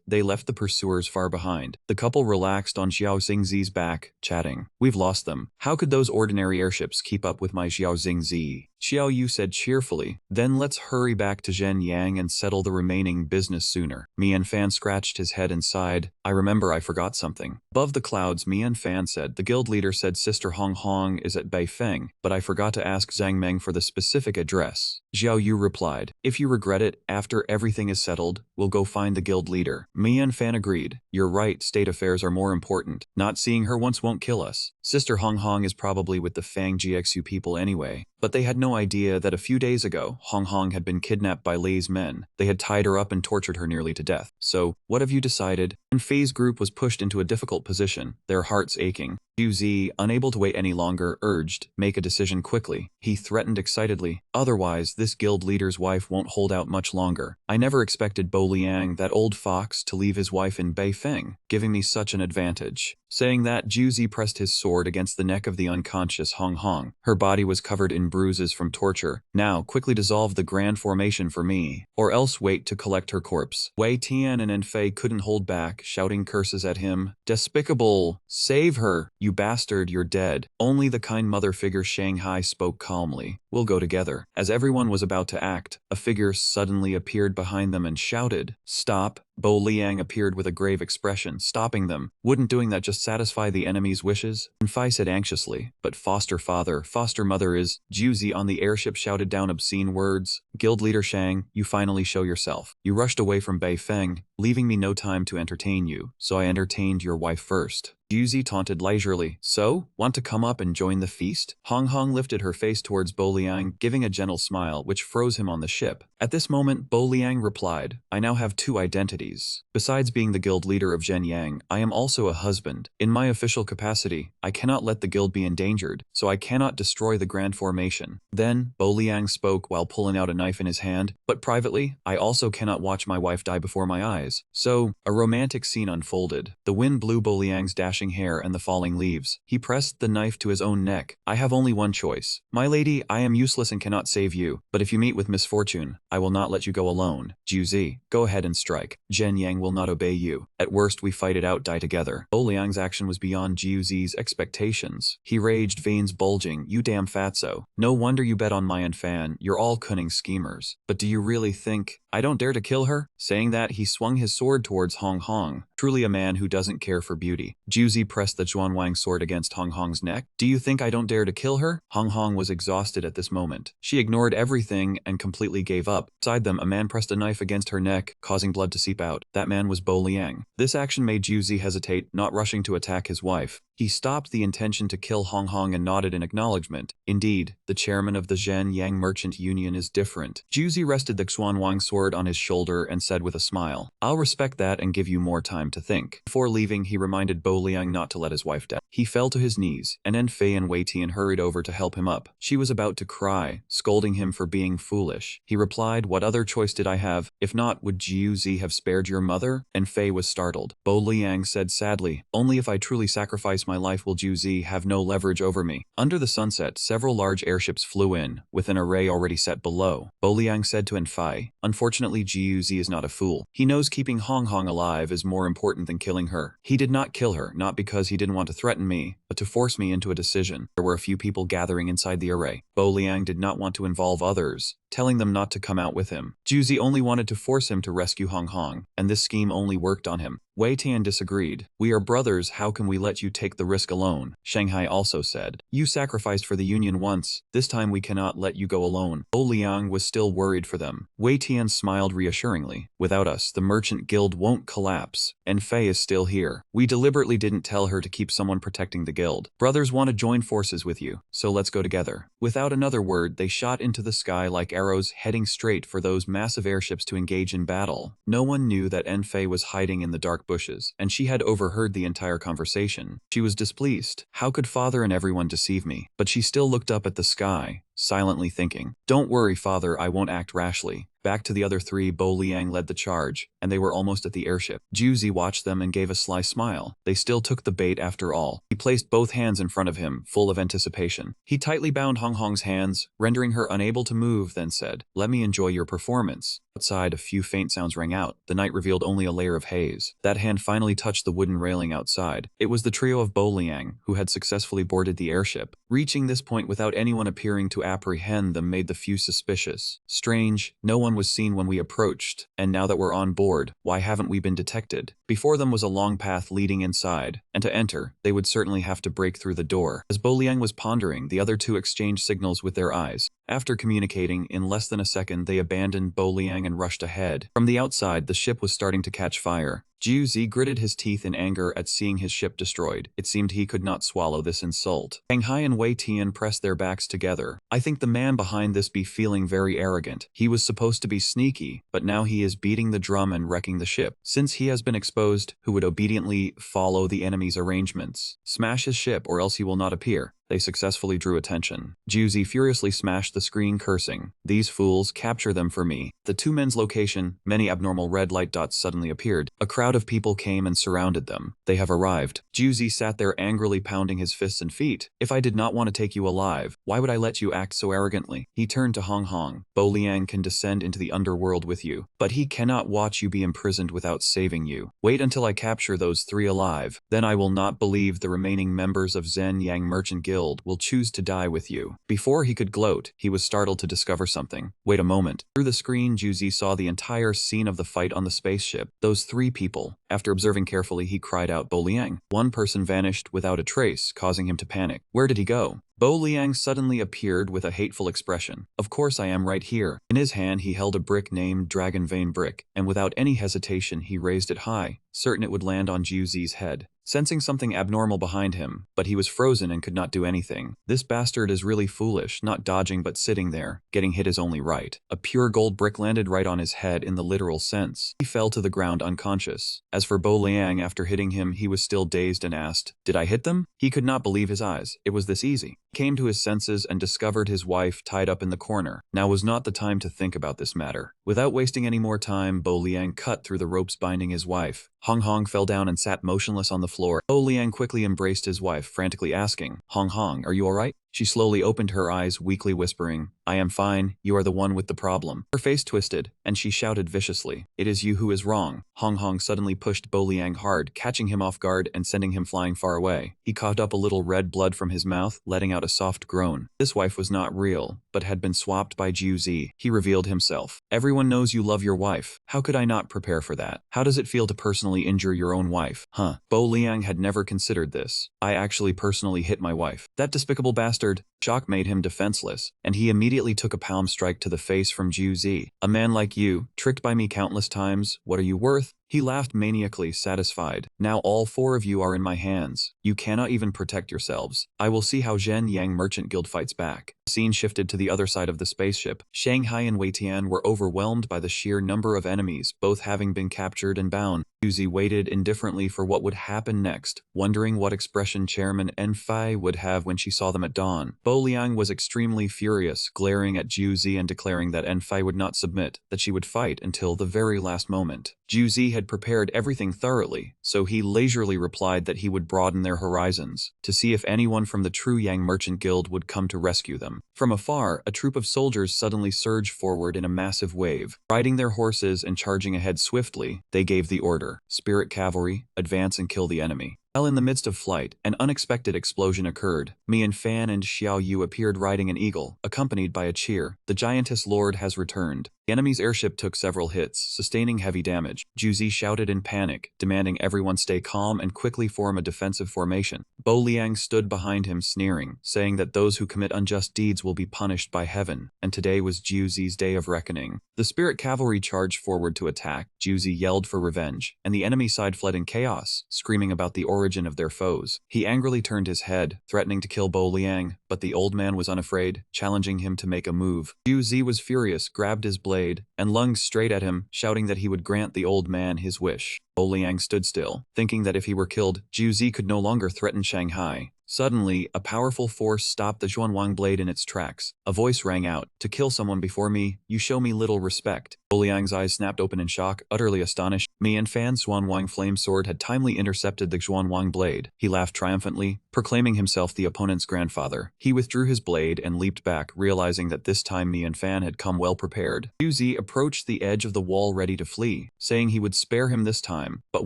they left the pursuers far behind. The couple relaxed on Xiao Xingzi's back, chatting. We've lost them. How could those ordinary airships keep up with my Xiao Xingzi? Xiao Yu said cheerfully. Then let's hurry back to Zhenyang and settle the remaining business sooner. Mian Fan scratched his head and sighed. I remember I forgot something. Above the clouds, Mian Fan said, the guild leader said Sister Hong Hong is at Beifeng, but I forgot to ask Zhang Meng for the specific address. Xiao Yu replied, if you regret it, after everything is settled, we'll go find the guild leader. Mian Fan agreed. You're right, state affairs are more important. Not seeing her once won't kill us. Sister Hong Hong is probably with the Fang GXU people anyway. But they had no idea that a few days ago, Hong Hong had been kidnapped by Lei's men. They had tied her up and tortured her nearly to death. So, what have you decided? And Fei's group was pushed into a difficult position, their hearts aching. Ju Zi, unable to wait any longer, urged, make a decision quickly. He threatened excitedly. Otherwise, this guild leader's wife won't hold out much longer. I never expected Bo Liang, that old fox, to leave his wife in Beifeng, giving me such an advantage. Saying that, Ju Zi pressed his sword against the neck of the unconscious Hong Hong. Her body was covered in bruises from torture. Now, quickly dissolve the grand formation for me, or else wait to collect her corpse. Wei Tian and Enfei couldn't hold back, shouting curses at him. Despicable! Save her! You bastard, you're dead. Only the kind mother figure Shanghai spoke calmly. We'll go together. As everyone was about to act, a figure suddenly appeared behind them and shouted, Stop! Bo Liang appeared with a grave expression, stopping them. Wouldn't doing that just satisfy the enemy's wishes? And Fei said anxiously, but foster father, foster mother is... Ju Zi on the airship shouted down obscene words. Guild leader Shang, you finally show yourself. You rushed away from Beifeng, leaving me no time to entertain you, so I entertained your wife first. Ju Zi taunted leisurely. So, want to come up and join the feast? Hong Hong lifted her face towards Bo Liang, giving a gentle smile which froze him on the ship. At this moment, Bo Liang replied, I now have two identities. Besides being the guild leader of Zhenyang, I am also a husband. In my official capacity, I cannot let the guild be endangered, so I cannot destroy the grand formation. Then, Bo Liang spoke while pulling out a knife in his hand, but privately, I also cannot watch my wife die before my eyes. So, a romantic scene unfolded. The wind blew Bo Liang's dashing hair and the falling leaves. He pressed the knife to his own neck. I have only one choice. My lady, I am useless and cannot save you, but if you meet with misfortune, I will not let you go alone. Ju Zi, go ahead and strike. Zhen Yang will not obey you. At worst we fight it out, die together. Bo Liang's action was beyond Jiu Zi's expectations. He raged, veins bulging. You damn fatso. No wonder you bet on my and Fan, you're all cunning schemers. But do you really think I don't dare to kill her? Saying that, he swung his sword towards Hong Hong. Truly a man who doesn't care for beauty. Jiu Zi pressed the Zhuanwang sword against Hong Hong's neck. Do you think I don't dare to kill her? Hong Hong was exhausted at this moment. She ignored everything and completely gave up. Beside them, a man pressed a knife against her neck, causing blood to seep out. That man was Bo Liang. This action made Jiu Zi hesitate, not rushing to attack his wife. He stopped the intention to kill Hong Hong and nodded in acknowledgement. Indeed, the chairman of the Zhen Yang Merchant Union is different. Jiu Zi rested the Xuanwang sword on his shoulder and said with a smile, I'll respect that and give you more time to think. Before leaving, he reminded Bo Liang not to let his wife die. He fell to his knees, and Enfei and Wei Tian hurried over to help him up. She was about to cry, scolding him for being foolish. He replied, what other choice did I have? If not, would Jiu Zi have spared your mother? Enfei was startled. Bo Liang said sadly, only if I truly sacrifice my life will Jiu Zi have no leverage over me. Under the sunset, several large airships flew in, with an array already set below. Bo Liang said to Enfei, unfortunately Jiu Zi is not a fool. He knows keeping Hong Hong alive is more important than killing her. He did not kill her, not because he didn't want to threaten me, but to force me into a decision. There were a few people gathering inside the array. Bo Liang did not want to involve others, telling them not to come out with him. Jiu Zi only wanted to force him to rescue Hong Hong, and this scheme only worked on him. Wei Tian disagreed. We are brothers, how can we let you take the risk alone? Shanghai also said. You sacrificed for the Union once, this time we cannot let you go alone. Bo Liang was still worried for them. Wei Tian smiled reassuringly. Without us, the Merchant Guild won't collapse. And Fei is still here. We deliberately didn't tell her to keep someone protecting the guild. Brothers want to join forces with you, so let's go together. Without another word, they shot into the sky like arrows, heading straight for those massive airships to engage in battle. No one knew that Enfei was hiding in the dark bushes, and she had overheard the entire conversation. She was displeased. How could father and everyone deceive me? But she still looked up at the sky, silently thinking, don't worry, father, I won't act rashly. Back to the other three, Bo Liang led the charge, and they were almost at the airship. Jiu Zi watched them and gave a sly smile. They still took the bait after all. He placed both hands in front of him, full of anticipation. He tightly bound Hong Hong's hands, rendering her unable to move, then said, let me enjoy your performance. Outside, a few faint sounds rang out. The night revealed only a layer of haze. That hand finally touched the wooden railing outside. It was the trio of Bo Liang, who had successfully boarded the airship. Reaching this point without anyone appearing to apprehend them made the few suspicious. Strange, no one was seen when we approached, and now that we're on board, why haven't we been detected? Before them was a long path leading inside, and to enter, they would certainly have to break through the door. As Bo Liang was pondering, the other two exchanged signals with their eyes. After communicating, in less than a second they abandoned Bo Liang and rushed ahead. From the outside, the ship was starting to catch fire. Jiu Zi gritted his teeth in anger at seeing his ship destroyed. It seemed he could not swallow this insult. Shanghai and Wei Tian pressed their backs together. I think the man behind this be feeling very arrogant. He was supposed to be sneaky, but now he is beating the drum and wrecking the ship. Since he has been exposed, who would obediently follow the enemy's arrangements? Smash his ship or else he will not appear. They successfully drew attention. Jiu Zi furiously smashed the screen, cursing, these fools, capture them for me. The two men's location, many abnormal red light dots suddenly appeared. A crowd of people came and surrounded them. They have arrived. Jiu Zi sat there angrily pounding his fists and feet. If I did not want to take you alive, why would I let you act so arrogantly? He turned to Hong Hong. Bo Liang can descend into the underworld with you, but he cannot watch you be imprisoned without saving you. Wait until I capture those three alive. Then I will not believe the remaining members of Zhen Yang Merchant Guild will choose to die with you. Before he could gloat, he was startled to discover something. Wait a moment. Through the screen, Jiu Zi saw the entire scene of the fight on the spaceship. Those three people. After observing carefully, he cried out, Bo Liang. One person vanished without a trace, causing him to panic. Where did he go? Bo Liang suddenly appeared with a hateful expression. Of course I am right here. In his hand he held a brick named Dragon Vein Brick, and without any hesitation he raised it high, certain it would land on Jiu Zi's head. Sensing something abnormal behind him, but he was frozen and could not do anything. This bastard is really foolish, not dodging but sitting there. Getting hit is only right. A pure gold brick landed right on his head in the literal sense. He fell to the ground unconscious. As for Bo Liang, after hitting him, he was still dazed and asked, did I hit them? He could not believe his eyes. It was this easy. He came to his senses and discovered his wife tied up in the corner. Now was not the time to think about this matter. Without wasting any more time, Bo Liang cut through the ropes binding his wife. Hong Hong fell down and sat motionless on the floor. Bo Liang quickly embraced his wife, frantically asking, Hong Hong, are you alright? She slowly opened her eyes, weakly whispering, "I am fine, you are the one with the problem." Her face twisted, and she shouted viciously, "It is you who is wrong." Hong Hong suddenly pushed Bo Liang hard, catching him off guard and sending him flying far away. He coughed up a little red blood from his mouth, letting out a soft groan. This wife was not real, but had been swapped by Jiu Zi. He revealed himself. "Everyone knows you love your wife. How could I not prepare for that? How does it feel to personally injure your own wife?" Huh. Bo Liang had never considered this. "I actually personally hit my wife." That despicable bastard. Shock made him defenseless, and he immediately took a palm strike to the face from Jiu Zi. "A man like you, tricked by me countless times, what are you worth?" He laughed maniacally, satisfied. "Now all four of you are in my hands. You cannot even protect yourselves. I will see how Zhen Yang Merchant Guild fights back." The scene shifted to the other side of the spaceship. Shanghai and Wei Tian were overwhelmed by the sheer number of enemies, both having been captured and bound. Yuzi waited indifferently for what would happen next, wondering what expression Chairman Enfei would have when she saw them at dawn. Bo Liang was extremely furious, glaring at Juzi and declaring that Enfei would not submit, that she would fight until the very last moment. Juzi had prepared everything thoroughly, so he leisurely replied that he would broaden their horizons, to see if anyone from the true Yang Merchant Guild would come to rescue them. From afar, a troop of soldiers suddenly surged forward in a massive wave. Riding their horses and charging ahead swiftly, they gave the order, "Spirit Cavalry, advance and kill the enemy." While in the midst of flight, an unexpected explosion occurred. Mian Fan and Xiao Yu appeared riding an eagle, accompanied by a cheer. "The giantess lord has returned." The enemy's airship took several hits, sustaining heavy damage. Juzi shouted in panic, demanding everyone stay calm and quickly form a defensive formation. Bo Liang stood behind him, sneering, saying that those who commit unjust deeds will be punished by heaven, and today was Juzi's day of reckoning. The Spirit Cavalry charged forward to attack. Juzi yelled for revenge, and the enemy side fled in chaos, screaming about the origin of their foes. He angrily turned his head, threatening to kill Bo Liang, but the old man was unafraid, challenging him to make a move. Juzi was furious, grabbed his blade, and lunged straight at him, shouting that he would grant the old man his wish. Bo Liang stood still, thinking that if he were killed, Juzi could no longer threaten Shanghai. Suddenly, a powerful force stopped the Zhuanwang blade in its tracks. A voice rang out, "To kill someone before me, you show me little respect." Bo Liang's eyes snapped open in shock, utterly astonished. Mian Fan's Zhuanwang flame sword had timely intercepted the Zhuanwang blade. He laughed triumphantly, proclaiming himself the opponent's grandfather. He withdrew his blade and leaped back, realizing that this time Mian Fan had come well prepared. Yuzi approached the edge of the wall ready to flee, saying he would spare him this time, but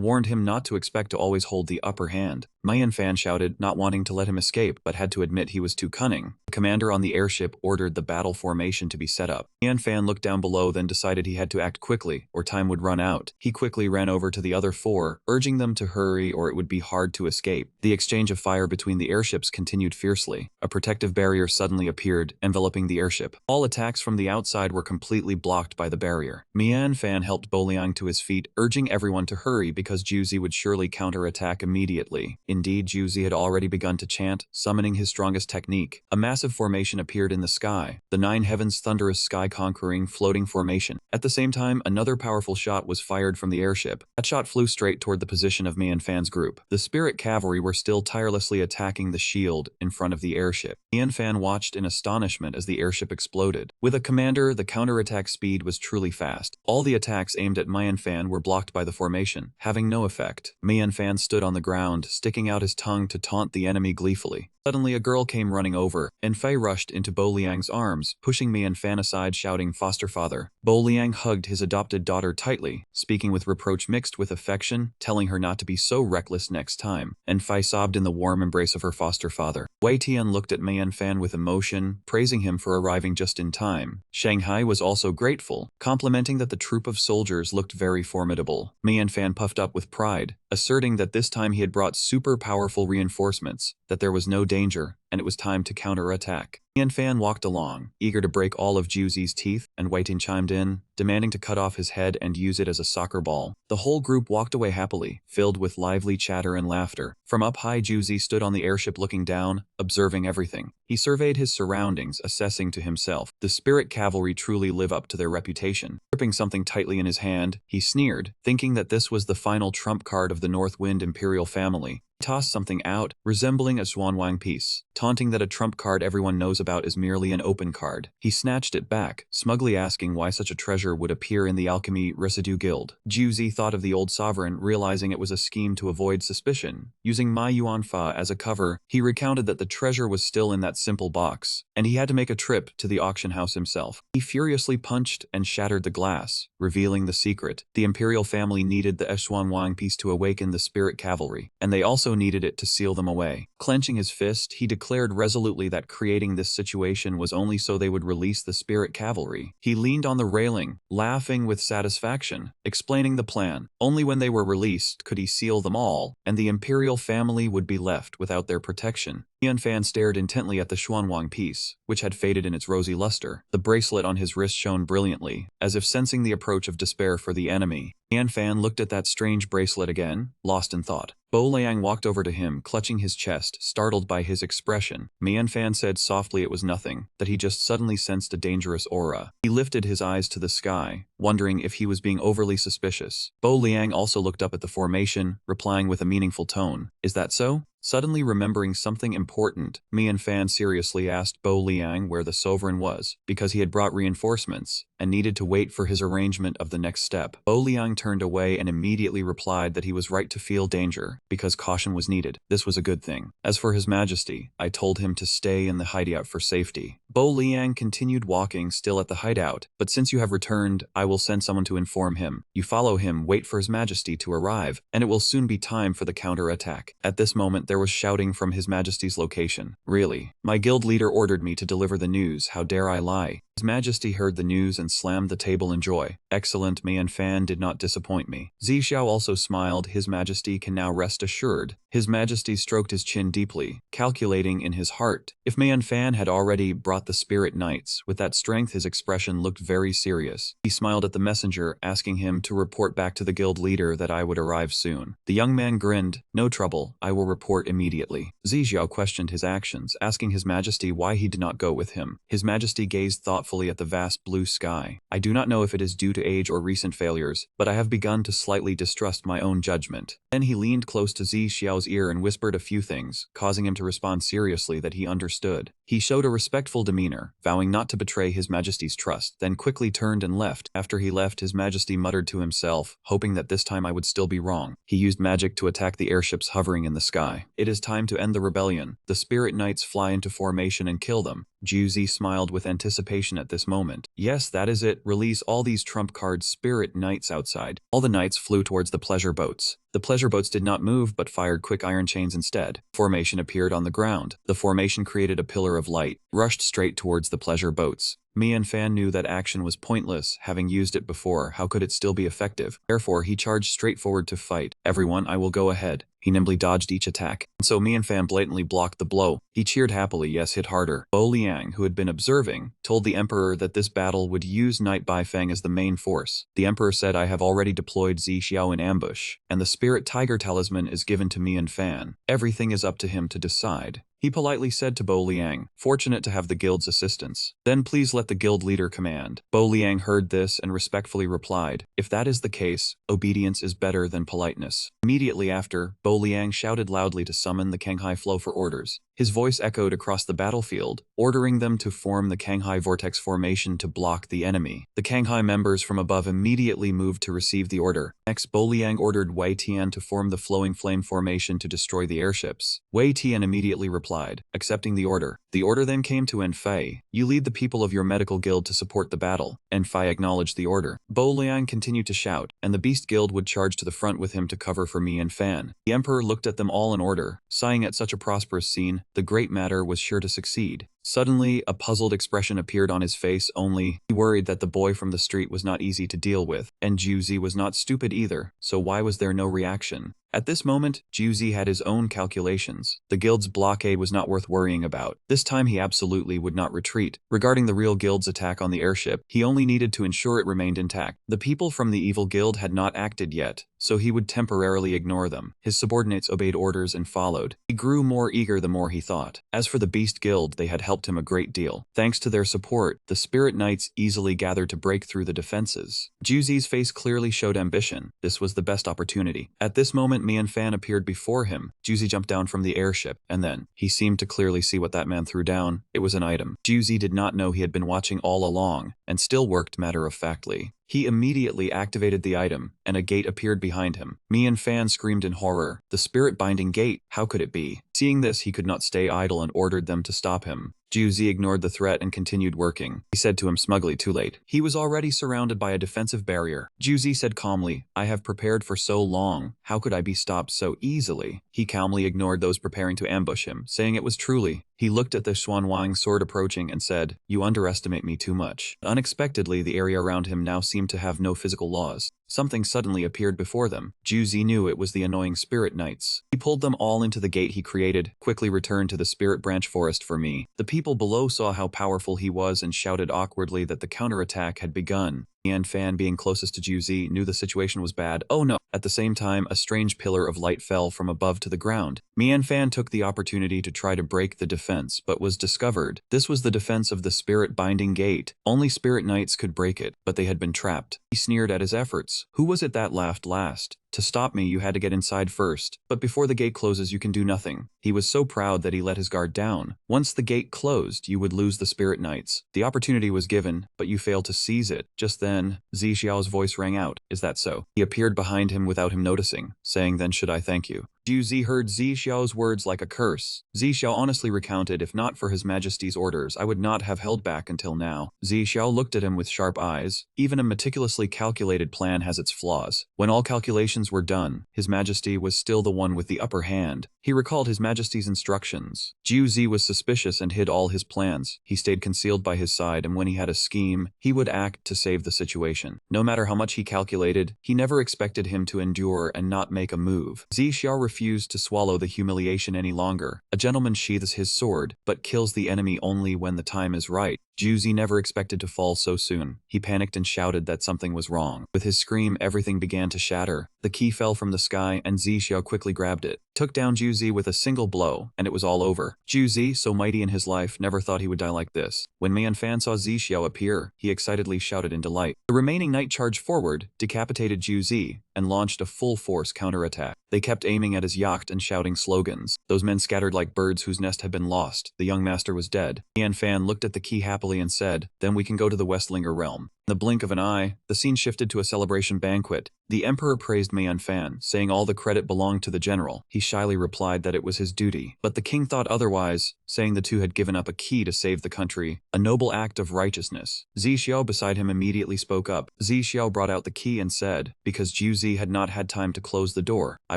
warned him not to expect to always hold the upper hand. Mian Fan shouted, not wanting to let him escape, but had to admit he was too cunning. The commander on the airship ordered the battle formation to be set up. Mian Fan looked down below, then decided he had to act quickly, or time would run out. He quickly ran over to the other four, urging them to hurry or it would be hard to escape. The exchange of fire between the airships continued fiercely. A protective barrier suddenly appeared, enveloping the airship. All attacks from the outside were completely blocked by the barrier. Mian Fan helped Bo Liang to his feet, urging everyone to hurry because Juzi would surely counterattack immediately. Indeed, Juzi had already begun to chant, summoning his strongest technique. A massive formation appeared in the sky, the nine heavens thunderous sky-conquering floating formation. At the same time, another powerful shot was fired from the airship. That shot flew straight toward the position of Mian Fan's group. The Spirit Cavalry were still tirelessly attacking the shield in front of the airship. Mian Fan watched in astonishment as the airship exploded. With a commander, the counterattack speed was truly fast. All the attacks aimed at Mian Fan were blocked by the formation, having no effect. Mian Fan stood on the ground, sticking out his tongue to taunt the enemy gleefully. Suddenly a girl came running over, and Fei rushed into Bo Liang's arms, pushing Mian Fan aside, shouting, "Foster father." Bo Liang hugged his adopted daughter tightly, speaking with reproach mixed with affection, telling her not to be so reckless next time, and Fei sobbed in the warm embrace of her foster father. Wei Tian looked at Mian Fan with emotion, praising him for arriving just in time. Shanghai was also grateful, complimenting that the troop of soldiers looked very formidable. Mian Fan puffed up with pride, asserting that this time he had brought super powerful reinforcements, that there was no danger, and it was time to counterattack. Mian Fan walked along, eager to break all of Juzi's teeth, and Wei Tian chimed in, demanding to cut off his head and use it as a soccer ball. The whole group walked away happily, filled with lively chatter and laughter. From up high, Juzi stood on the airship looking down, observing everything. He surveyed his surroundings, assessing to himself, the Spirit Cavalry truly live up to their reputation. Gripping something tightly in his hand, he sneered, thinking that this was the final trump card of the North Wind Imperial family. He tossed something out, resembling a Xuanwang piece, taunting that a trump card everyone knows about is merely an open card. He snatched it back, smugly asking why such a treasure would appear in the Alchemy Residue Guild. Juzi thought of the old sovereign, realizing it was a scheme to avoid suspicion. Using Ma Yuanfa as a cover, he recounted that the treasure was still in that simple box, and he had to make a trip to the auction house himself. He furiously punched and shattered the glass, revealing the secret. The imperial family needed the Xuanwang piece to awaken the spirit cavalry, and they also needed it to seal them away. Clenching his fist, he declared resolutely that creating this situation was only so they would release the spirit cavalry. He leaned on the railing, laughing with satisfaction, explaining the plan. Only when they were released could he seal them all, and the imperial family would be left without their protection. Fan stared intently at the Xuanwang piece, which had faded in its rosy luster. The bracelet on his wrist shone brilliantly, as if sensing the approach of despair for the enemy. Fan looked at that strange bracelet again, lost in thought. Bo Liang walked over to him, clutching his chest, startled by his expression. Fan said softly it was nothing, that he just suddenly sensed a dangerous aura. He lifted his eyes to the sky, wondering if he was being overly suspicious. Bo Liang also looked up at the formation, replying with a meaningful tone, "Is that so?" Suddenly remembering something important, Fan seriously asked Bo Liang where the sovereign was, because he had brought reinforcements, and needed to wait for his arrangement of the next step. Bo Liang turned away and immediately replied that he was right to feel danger, because caution was needed. This was a good thing. As for His Majesty, I told him to stay in the hideout for safety. Bo Liang continued walking, still at the hideout, but since you have returned, I will send someone to inform him. You follow him, wait for His Majesty to arrive, and it will soon be time for the counter-attack. At this moment there was shouting from His Majesty's location. Really? My guild leader ordered me to deliver the news, how dare I lie? His Majesty heard the news and slammed the table in joy. Excellent, Fan did not disappoint me. Zixiao also smiled. His Majesty can now rest assured. His Majesty stroked his chin deeply, calculating in his heart. If Fan had already brought the spirit knights, with that strength his expression looked very serious. He smiled at the messenger, asking him to report back to the guild leader that I would arrive soon. The young man grinned. No trouble, I will report immediately. Zixiao questioned his actions, asking His Majesty why he did not go with him. His Majesty gazed thoughtfully at the vast blue sky. I do not know if it is due to age or recent failures, but I have begun to slightly distrust my own judgment. Then he leaned close to Zixiao's ear and whispered a few things, causing him to respond seriously that he understood. He showed a respectful demeanor, vowing not to betray His Majesty's trust, then quickly turned and left. After he left, His Majesty muttered to himself, hoping that this time I would still be wrong. He used magic to attack the airships hovering in the sky. It is time to end the rebellion. The spirit knights fly into formation and kill them. Juzi smiled with anticipation at this moment. Yes, that is it. Release all these trump card spirit knights outside. All the knights flew towards the pleasure boats. The pleasure boats did not move but fired quick iron chains instead. Formation appeared on the ground. The formation created a pillar of light, rushed straight towards the pleasure boats. Fan knew that action was pointless, having used it before. How could it still be effective? Therefore, he charged straight forward to fight. Everyone, I will go ahead. He nimbly dodged each attack, and so Fan blatantly blocked the blow. He cheered happily, yes, hit harder. Bo Liang, who had been observing, told the Emperor that this battle would use Knight Baifeng as the main force. The Emperor said, I have already deployed Zixiao in ambush, and the Spirit Tiger Talisman is given to Fan. Everything is up to him to decide. He politely said to Bo Liang, fortunate to have the guild's assistance. Then please let the guild leader command. Bo Liang heard this and respectfully replied, if that is the case, obedience is better than politeness. Immediately after, Bo Liang shouted loudly to summon the Kanghai flow for orders. His voice echoed across the battlefield, ordering them to form the Kanghai vortex formation to block the enemy. The Kanghai members from above immediately moved to receive the order. Next, Bo Liang ordered Wei Tian to form the flowing flame formation to destroy the airships. Wei Tian immediately replied, accepting the order. The order then came to Enfei. You lead the people of your medical guild to support the battle. Enfei acknowledged the order. Bo Liang continued to shout, and the beast guild would charge to the front with him to cover for Fan. The emperor looked at them all in order, sighing at such a prosperous scene. The great matter was sure to succeed. Suddenly, a puzzled expression appeared on his face. Only, he worried that the boy from the street was not easy to deal with, and Juzi was not stupid either, so why was there no reaction? At this moment, Juzi had his own calculations. The guild's blockade was not worth worrying about. This time he absolutely would not retreat. Regarding the real guild's attack on the airship, he only needed to ensure it remained intact. The people from the evil guild had not acted yet, so he would temporarily ignore them. His subordinates obeyed orders and followed. He grew more eager the more he thought. As for the beast guild, they had held helped him a great deal. Thanks to their support, the spirit knights easily gathered to break through the defenses. Juzi's face clearly showed ambition. This was the best opportunity. At this moment, Mianfan appeared before him. Juzi jumped down from the airship, and then he seemed to clearly see what that man threw down. It was an item. Juzi did not know he had been watching all along, and still worked matter-of-factly. He immediately activated the item, and a gate appeared behind him. Mianfan screamed in horror. The spirit-binding gate, how could it be? Seeing this, he could not stay idle and ordered them to stop him. Juzi ignored the threat and continued working. He said to him smugly, too late. He was already surrounded by a defensive barrier. Juzi said calmly, I have prepared for so long. How could I be stopped so easily? He calmly ignored those preparing to ambush him, saying it was truly. He looked at the Xuanwang sword approaching and said, You underestimate me too much. Unexpectedly, the area around him now seemed to have no physical laws. Something suddenly appeared before them. Juzi knew it was the annoying spirit knights. He pulled them all into the gate he created, quickly returned to the spirit branch forest for me. The people below saw how powerful he was and shouted awkwardly that the counterattack had begun. Mianfan, being closest to Juzi, knew the situation was bad. Oh no! At the same time, a strange pillar of light fell from above to the ground. Mianfan took the opportunity to try to break the defense, but was discovered. This was the defense of the spirit-binding gate. Only spirit knights could break it, but they had been trapped. He sneered at his efforts. Who was it that laughed last? To stop me, you had to get inside first. But before the gate closes, you can do nothing. He was so proud that he let his guard down. Once the gate closed, you would lose the spirit knights. The opportunity was given, but you failed to seize it. Just then, Zi Xiao's voice rang out. Is that so? He appeared behind him without him noticing, saying, Then should I thank you? Juzi heard Zi Xiao's words like a curse. Zi Xiao honestly recounted, if not for his majesty's orders, I would not have held back until now. Zi Xiao looked at him with sharp eyes. Even a meticulously calculated plan has its flaws. When all calculations were done, his majesty was still the one with the upper hand. He recalled his majesty's instructions. Juzi was suspicious and hid all his plans. He stayed concealed by his side, and when he had a scheme, he would act to save the situation. No matter how much he calculated, he never expected him to endure and not make a move. Zi Xiao refused to swallow the humiliation any longer. A gentleman sheathes his sword, but kills the enemy only when the time is right. Juzi never expected to fall so soon. He panicked and shouted that something was wrong. With his scream, everything began to shatter. The key fell from the sky, and Zi Xiao quickly grabbed it, took down Juzi with a single blow, and it was all over. Juzi, so mighty in his life, never thought he would die like this. When Mianfan saw Zi Xiao appear, he excitedly shouted in delight. The remaining knight charged forward, decapitated Juzi, and launched a full-force counterattack. They kept aiming at his yacht and shouting slogans. Those men scattered like birds whose nest had been lost. The young master was dead. Mianfan looked at the key happily and said, Then we can go to the Westlinger realm. In the blink of an eye, the scene shifted to a celebration banquet. The emperor praised Mianfan, saying all the credit belonged to the general. He shyly replied that it was his duty. But the king thought otherwise, saying the two had given up a key to save the country, a noble act of righteousness. Zi Xiao beside him immediately spoke up. Zi Xiao brought out the key and said, Because Juzi had not had time to close the door, I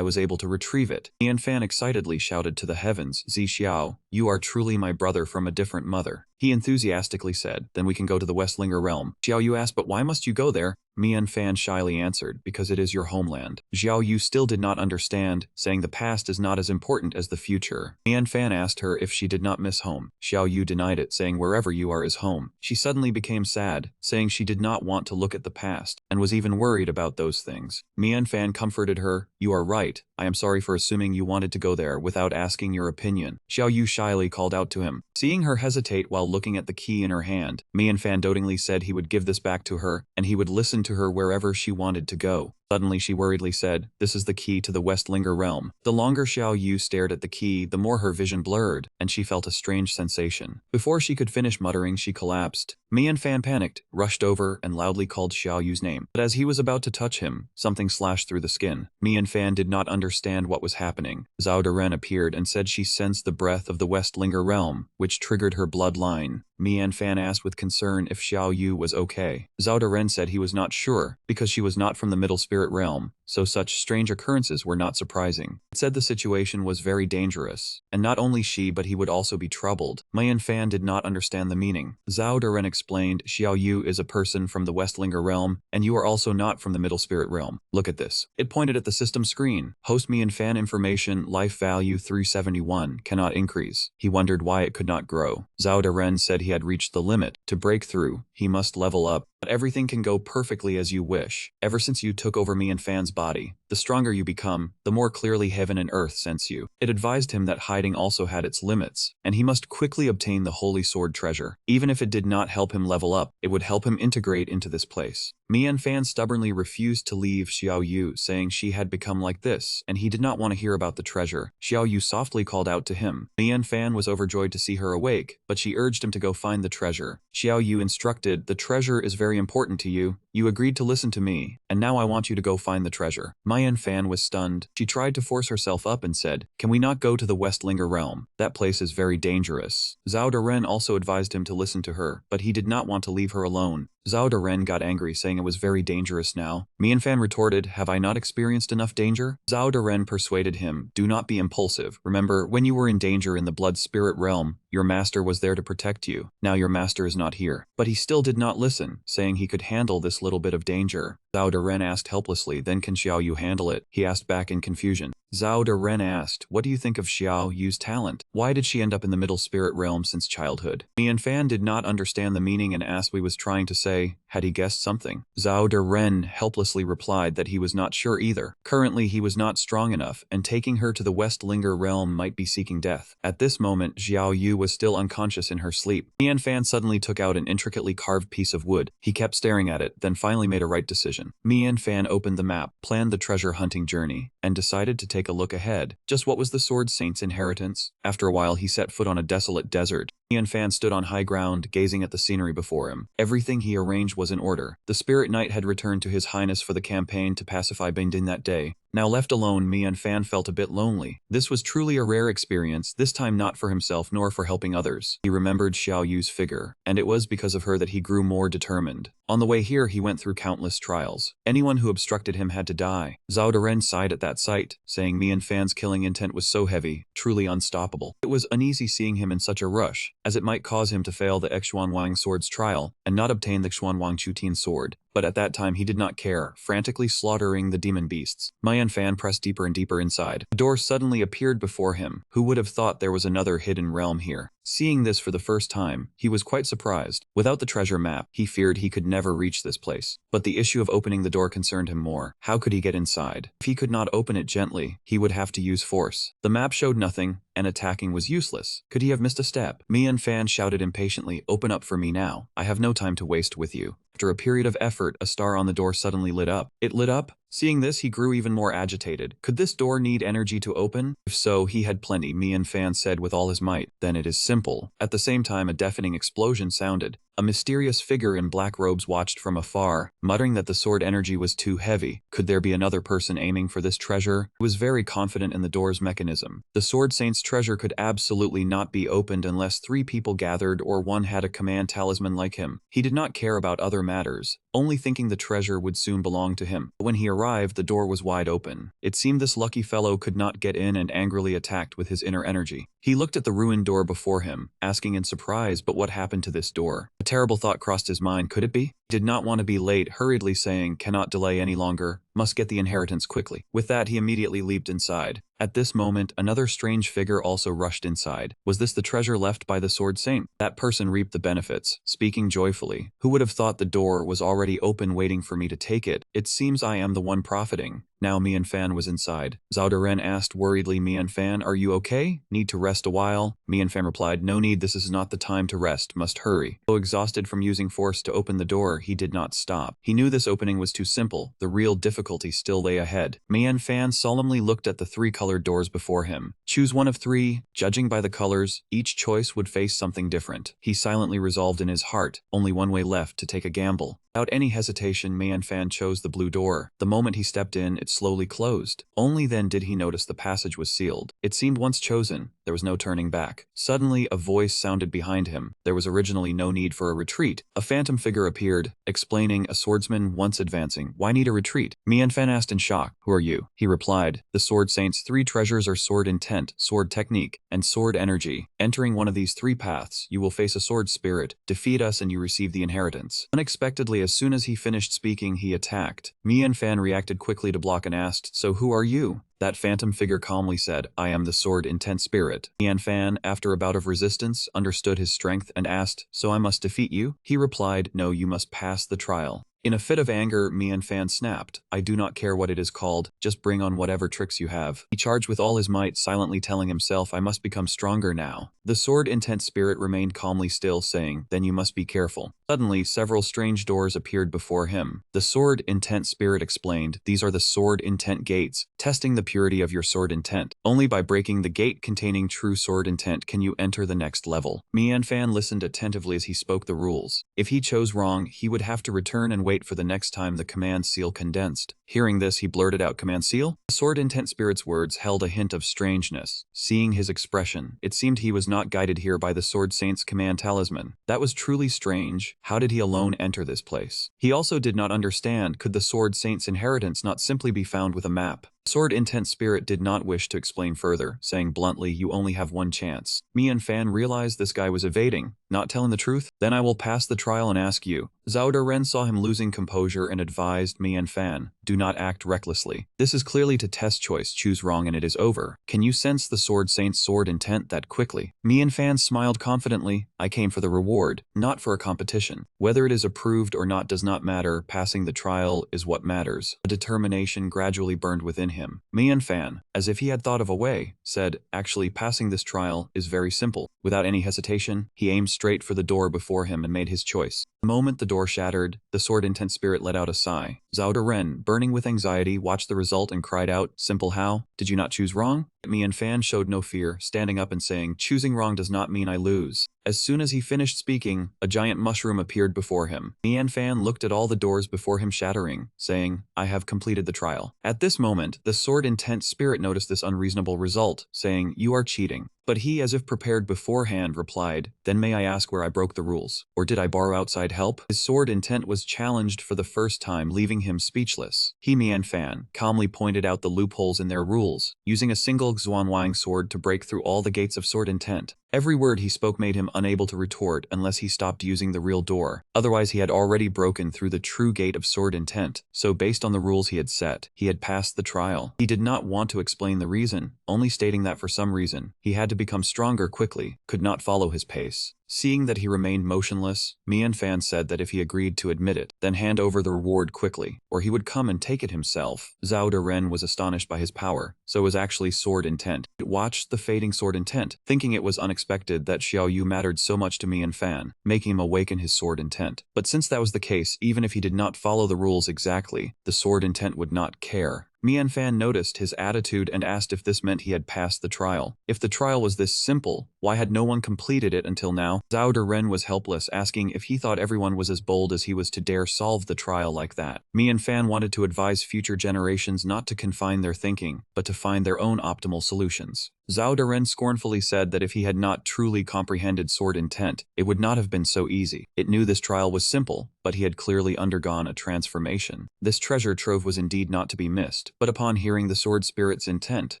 was able to retrieve it. Mianfan excitedly shouted to the heavens, Zi Xiao, you are truly my brother from a different mother. He enthusiastically said, Then we can go to the Westlinger realm. Xiao Yu asked, But why must you go there? Mianfan shyly answered, Because it is your homeland. Xiao Yu still did not understand, saying the past is not as important as the future. Mianfan asked her if she did not miss home. Xiao Yu denied it, saying wherever you are is home. She suddenly became sad, saying she did not want to look at the past, and was even worried about those things. Mianfan comforted her, You are right. I am sorry for assuming you wanted to go there without asking your opinion. Xiao Yu shyly called out to him. Seeing her hesitate while looking at the key in her hand, Mianfan dotingly said he would give this back to her, and he would listen to her wherever she wanted to go. Suddenly she worriedly said, This is the key to the Westlinger realm. The longer Xiao Yu stared at the key, the more her vision blurred, and she felt a strange sensation. Before she could finish muttering, she collapsed. Mianfan panicked, rushed over, and loudly called Xiao Yu's name. But as he was about to touch him, something slashed through the skin. Mianfan did not understand what was happening. Zhao Deren appeared and said she sensed the breath of the Westlinger realm, which triggered her bloodline. Mianfan asked with concern if Xiao Yu was okay. Zhao Deren said he was not sure, because she was not from the Middle Spirit realm, so such strange occurrences were not surprising. It said the situation was very dangerous, and not only she but he would also be troubled. Mianfan did not understand the meaning. Zhao Deren explained, Xiao Yu is a person from the Westlinger realm, and you are also not from the Middle Spirit realm. Look at this. It pointed at the system screen. Host Mianfan information, life value 371, cannot increase. He wondered why it could not grow. Zhao Deren said he had reached the limit. To break through, he must level up. But everything can go perfectly as you wish. Ever since you took over Mianfan's body, The stronger you become, the more clearly heaven and earth sense you. It advised him that hiding also had its limits, and he must quickly obtain the holy sword treasure. Even if it did not help him level up, it would help him integrate into this place. Mian Fan stubbornly refused to leave Xiao Yu, saying she had become like this, and he did not want to hear about the treasure. Xiao Yu softly called out to him. Mian Fan was overjoyed to see her awake, but she urged him to go find the treasure. Xiao Yu instructed, "The treasure is very important to you. You agreed to listen to me, and now I want you to go find the treasure." Mian Fan was stunned. She tried to force herself up and said, "Can we not go to the Westlinger realm? That place is very dangerous." Zhao Deren also advised him to listen to her, but he did not want to leave her alone. Zhao Deren got angry, saying it was very dangerous now. Mian Fan retorted, "Have I not experienced enough danger?" Zhao Deren persuaded him, "Do not be impulsive. Remember, when you were in danger in the blood spirit realm, your master was there to protect you. Now your master is not here." But he still did not listen, saying he could handle this little bit of danger. Zhao Deren asked helplessly, "Then can Xiao Yu handle it?" He asked back in confusion. Zhao Deren asked, "What do you think of Xiao Yu's talent? Why did she end up in the middle spirit realm since childhood?" Mian Fan did not understand the meaning and asked what he was trying to say. Had he guessed something? Zhao Deren helplessly replied that he was not sure either. Currently he was not strong enough, and taking her to the Westlinger realm might be seeking death. At this moment, Xiao Yu was still unconscious in her sleep. Mian Fan suddenly took out an intricately carved piece of wood. He kept staring at it, then finally made a right decision. Mian Fan opened the map, planned the treasure hunting journey, and decided to take a look ahead. Just what was the Sword Saint's inheritance? After a while, he set foot on a desolate desert. Mian Fan stood on high ground, gazing at the scenery before him. Everything he arranged was in order. The Spirit Knight had returned to His Highness for the campaign to pacify Bingdin that day. Now left alone, Mian Fan felt a bit lonely. This was truly a rare experience, this time not for himself nor for helping others. He remembered Xiao Yu's figure, and it was because of her that he grew more determined. On the way here, he went through countless trials. Anyone who obstructed him had to die. Zhao Deren sighed at that sight, saying Mian Fan's killing intent was so heavy, truly unstoppable. It was uneasy seeing him in such a rush, as it might cause him to fail the Xuanwang sword's trial, and not obtain the Xuanwang Chutin sword. But at that time he did not care, frantically slaughtering the demon beasts. Mian Fan pressed deeper and deeper inside. A door suddenly appeared before him. Who would have thought there was another hidden realm here? Seeing this for the first time, he was quite surprised. Without the treasure map, he feared he could never reach this place. But the issue of opening the door concerned him more. How could he get inside? If he could not open it gently, he would have to use force. The map showed nothing, and attacking was useless. Could he have missed a step? Mian Fan shouted impatiently, "Open up for me now. I have no time to waste with you." After a period of effort, a star on the door suddenly lit up. It lit up? Seeing this, he grew even more agitated. Could this door need energy to open? If so, he had plenty, Mian Fan said with all his might. Then it is simple. At the same time, a deafening explosion sounded. A mysterious figure in black robes watched from afar, muttering that the sword energy was too heavy. Could there be another person aiming for this treasure? He was very confident in the door's mechanism. The Sword Saint's treasure could absolutely not be opened unless 3 people gathered or one had a command talisman like him. He did not care about other matters, only thinking the treasure would soon belong to him. When he arrived, the door was wide open. It seemed this lucky fellow could not get in and angrily attacked with his inner energy. He looked at the ruined door before him, asking in surprise, but what happened to this door? A terrible thought crossed his mind. Could it be? He did not want to be late, hurriedly saying, "Cannot delay any longer. Must get the inheritance quickly." With that, he immediately leaped inside. At this moment, another strange figure also rushed inside. Was this the treasure left by the Sword Saint? That person reaped the benefits, speaking joyfully. Who would have thought the door was already open waiting for me to take it? It seems I am the one profiting. Now Mian Fan was inside. Zhao Deren asked worriedly, "Mian Fan, are you okay? Need to rest a while?" Mian Fan replied, "No need, this is not the time to rest, must hurry." Though exhausted from using force to open the door, he did not stop. He knew this opening was too simple. The real difficulty still lay ahead. Mian Fan solemnly looked at the 3 colored doors before him. Choose one of 3. Judging by the colors, each choice would face something different. He silently resolved in his heart, only one way left, to take a gamble. Without any hesitation, Mian Fan chose the blue door. The moment he stepped in, it slowly closed. Only then did he notice the passage was sealed. It seemed once chosen. There was no turning back. Suddenly, a voice sounded behind him. There was originally no need for a retreat. A phantom figure appeared, explaining, "A swordsman once advancing. Why need a retreat?" Mian Fan asked in shock, "Who are you?" He replied, "The Sword Saint's 3 treasures are sword intent, sword technique, and sword energy. Entering one of these 3 paths, you will face a sword spirit. Defeat us and you receive the inheritance." Unexpectedly, as soon as he finished speaking, he attacked. Mian Fan reacted quickly to block and asked, "So who are you?" That phantom figure calmly said, "I am the sword intent spirit." Mian Fan, after a bout of resistance, understood his strength and asked, "So I must defeat you?" He replied, "No, you must pass the trial." In a fit of anger, Mian Fan snapped, "I do not care what it is called, just bring on whatever tricks you have." He charged with all his might, silently telling himself, "I must become stronger now." The sword intent spirit remained calmly still, saying, "Then you must be careful." Suddenly, several strange doors appeared before him. The sword intent spirit explained, "These are the sword intent gates, testing the purity of your sword intent. Only by breaking the gate containing true sword intent can you enter the next level." Mian Fan listened attentively as he spoke the rules. If he chose wrong, he would have to return and wait for the next time the command seal condensed. Hearing this, he blurted out, "Command seal?" The sword intent spirit's words held a hint of strangeness. Seeing his expression, it seemed he was not guided here by the sword saint's command talisman. That was truly strange. How did he alone enter this place? He also did not understand, could the sword saint's inheritance not simply be found with a map? Sword intent spirit did not wish to explain further, saying bluntly, "You only have one chance." Mian Fan realized this guy was evading, not telling the truth. "Then I will pass the trial and ask you." Zhao Ren saw him losing composure and advised Mian Fan, "Do not act recklessly. This is clearly to test choice, choose wrong and it is over. Can you sense the sword saint's sword intent that quickly?" Mian Fan smiled confidently, "I came for the reward, not for a competition. Whether it is approved or not does not matter, passing the trial is what matters." A determination gradually burned within him. Mian Fan, as if he had thought of a way, said, "Actually, passing this trial is very simple." Without any hesitation, he aimed straight for the door before him and made his choice. The moment the door shattered, the sword intent spirit let out a sigh. Zhao Ren, burning with anxiety, watched the result and cried out, "Simple how? Did you not choose wrong?" Mian Fan showed no fear, standing up and saying, "Choosing wrong does not mean I lose." As soon as he finished speaking, a giant mushroom appeared before him. Mian Fan looked at all the doors before him shattering, saying, "I have completed the trial." At this moment, the sword intent spirit noticed this unreasonable result, saying, "You are cheating." But he, as if prepared beforehand, replied, "Then may I ask where I broke the rules? Or did I borrow outside help?" His sword intent was challenged for the first time, leaving him speechless. He, Mian Fan, calmly pointed out the loopholes in their rules, using a single Xuanwang sword to break through all the gates of sword intent. Every word he spoke made him unable to retort unless he stopped using the real door. Otherwise, he had already broken through the true gate of sword intent. So based on the rules he had set, he had passed the trial. He did not want to explain the reason, only stating that for some reason, he had to become stronger quickly, could not follow his pace. Seeing that he remained motionless, Mian Fan said that if he agreed to admit it, then hand over the reward quickly, or he would come and take it himself. Zhao Ren was astonished by his power, so it was actually sword intent. It watched the fading sword intent, thinking it was unexpected that Xiao Yu mattered so much to Mian Fan, making him awaken his sword intent. But since that was the case, even if he did not follow the rules exactly, the sword intent would not care. Mian Fan noticed his attitude and asked if this meant he had passed the trial. If the trial was this simple, why had no one completed it until now? Zhao Ren was helpless, asking if he thought everyone was as bold as he was to dare solve the trial like that. Mian Fan wanted to advise future generations not to confine their thinking, but to find their own optimal solutions. Zhao Ren scornfully said that if he had not truly comprehended sword intent, it would not have been so easy. It knew this trial was simple, but he had clearly undergone a transformation. This treasure trove was indeed not to be missed, but upon hearing the sword spirit's intent,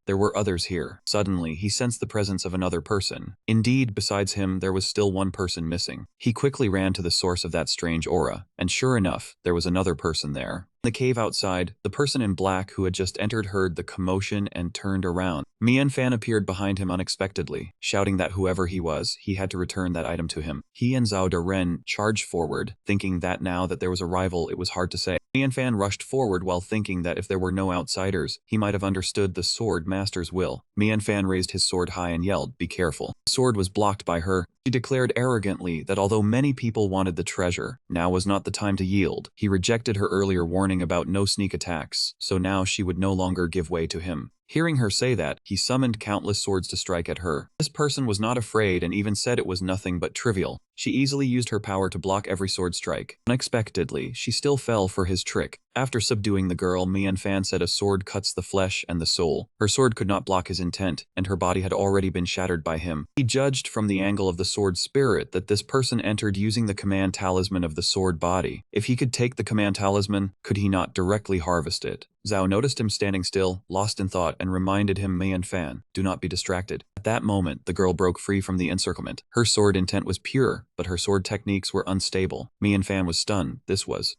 there were others here. Suddenly, he sensed the presence of another person. Indeed, besides him, there was still one person missing. He quickly ran to the source of that strange aura, and sure enough, there was another person there. In the cave outside, the person in black who had just entered heard the commotion and turned around. Mian Fan appeared behind him unexpectedly, shouting that whoever he was, he had to return that item to him. He and Zhao Ren charged forward, thinking that now that there was a rival, it was hard to say. Mian Fan rushed forward while thinking that if there were no outsiders, he might have understood the sword master's will. Mian Fan raised his sword high and yelled, "Be careful." The sword was blocked by her. She declared arrogantly that although many people wanted the treasure, now was not the time to yield. He rejected her earlier warning about no sneak attacks, so now she would no longer give way to him. Hearing her say that, he summoned countless swords to strike at her. This person was not afraid and even said it was nothing but trivial. She easily used her power to block every sword strike. Unexpectedly, she still fell for his trick. After subduing the girl, Mian Fan said a sword cuts the flesh and the soul. Her sword could not block his intent, and her body had already been shattered by him. He judged from the angle of the sword spirit that this person entered using the command talisman of the sword body. If he could take the command talisman, could he not directly harvest it? Zhao noticed him standing still, lost in thought, and reminded him Mei and Fan, do not be distracted. At that moment, the girl broke free from the encirclement. Her sword intent was pure, but her sword techniques were unstable. Mei and Fan was stunned.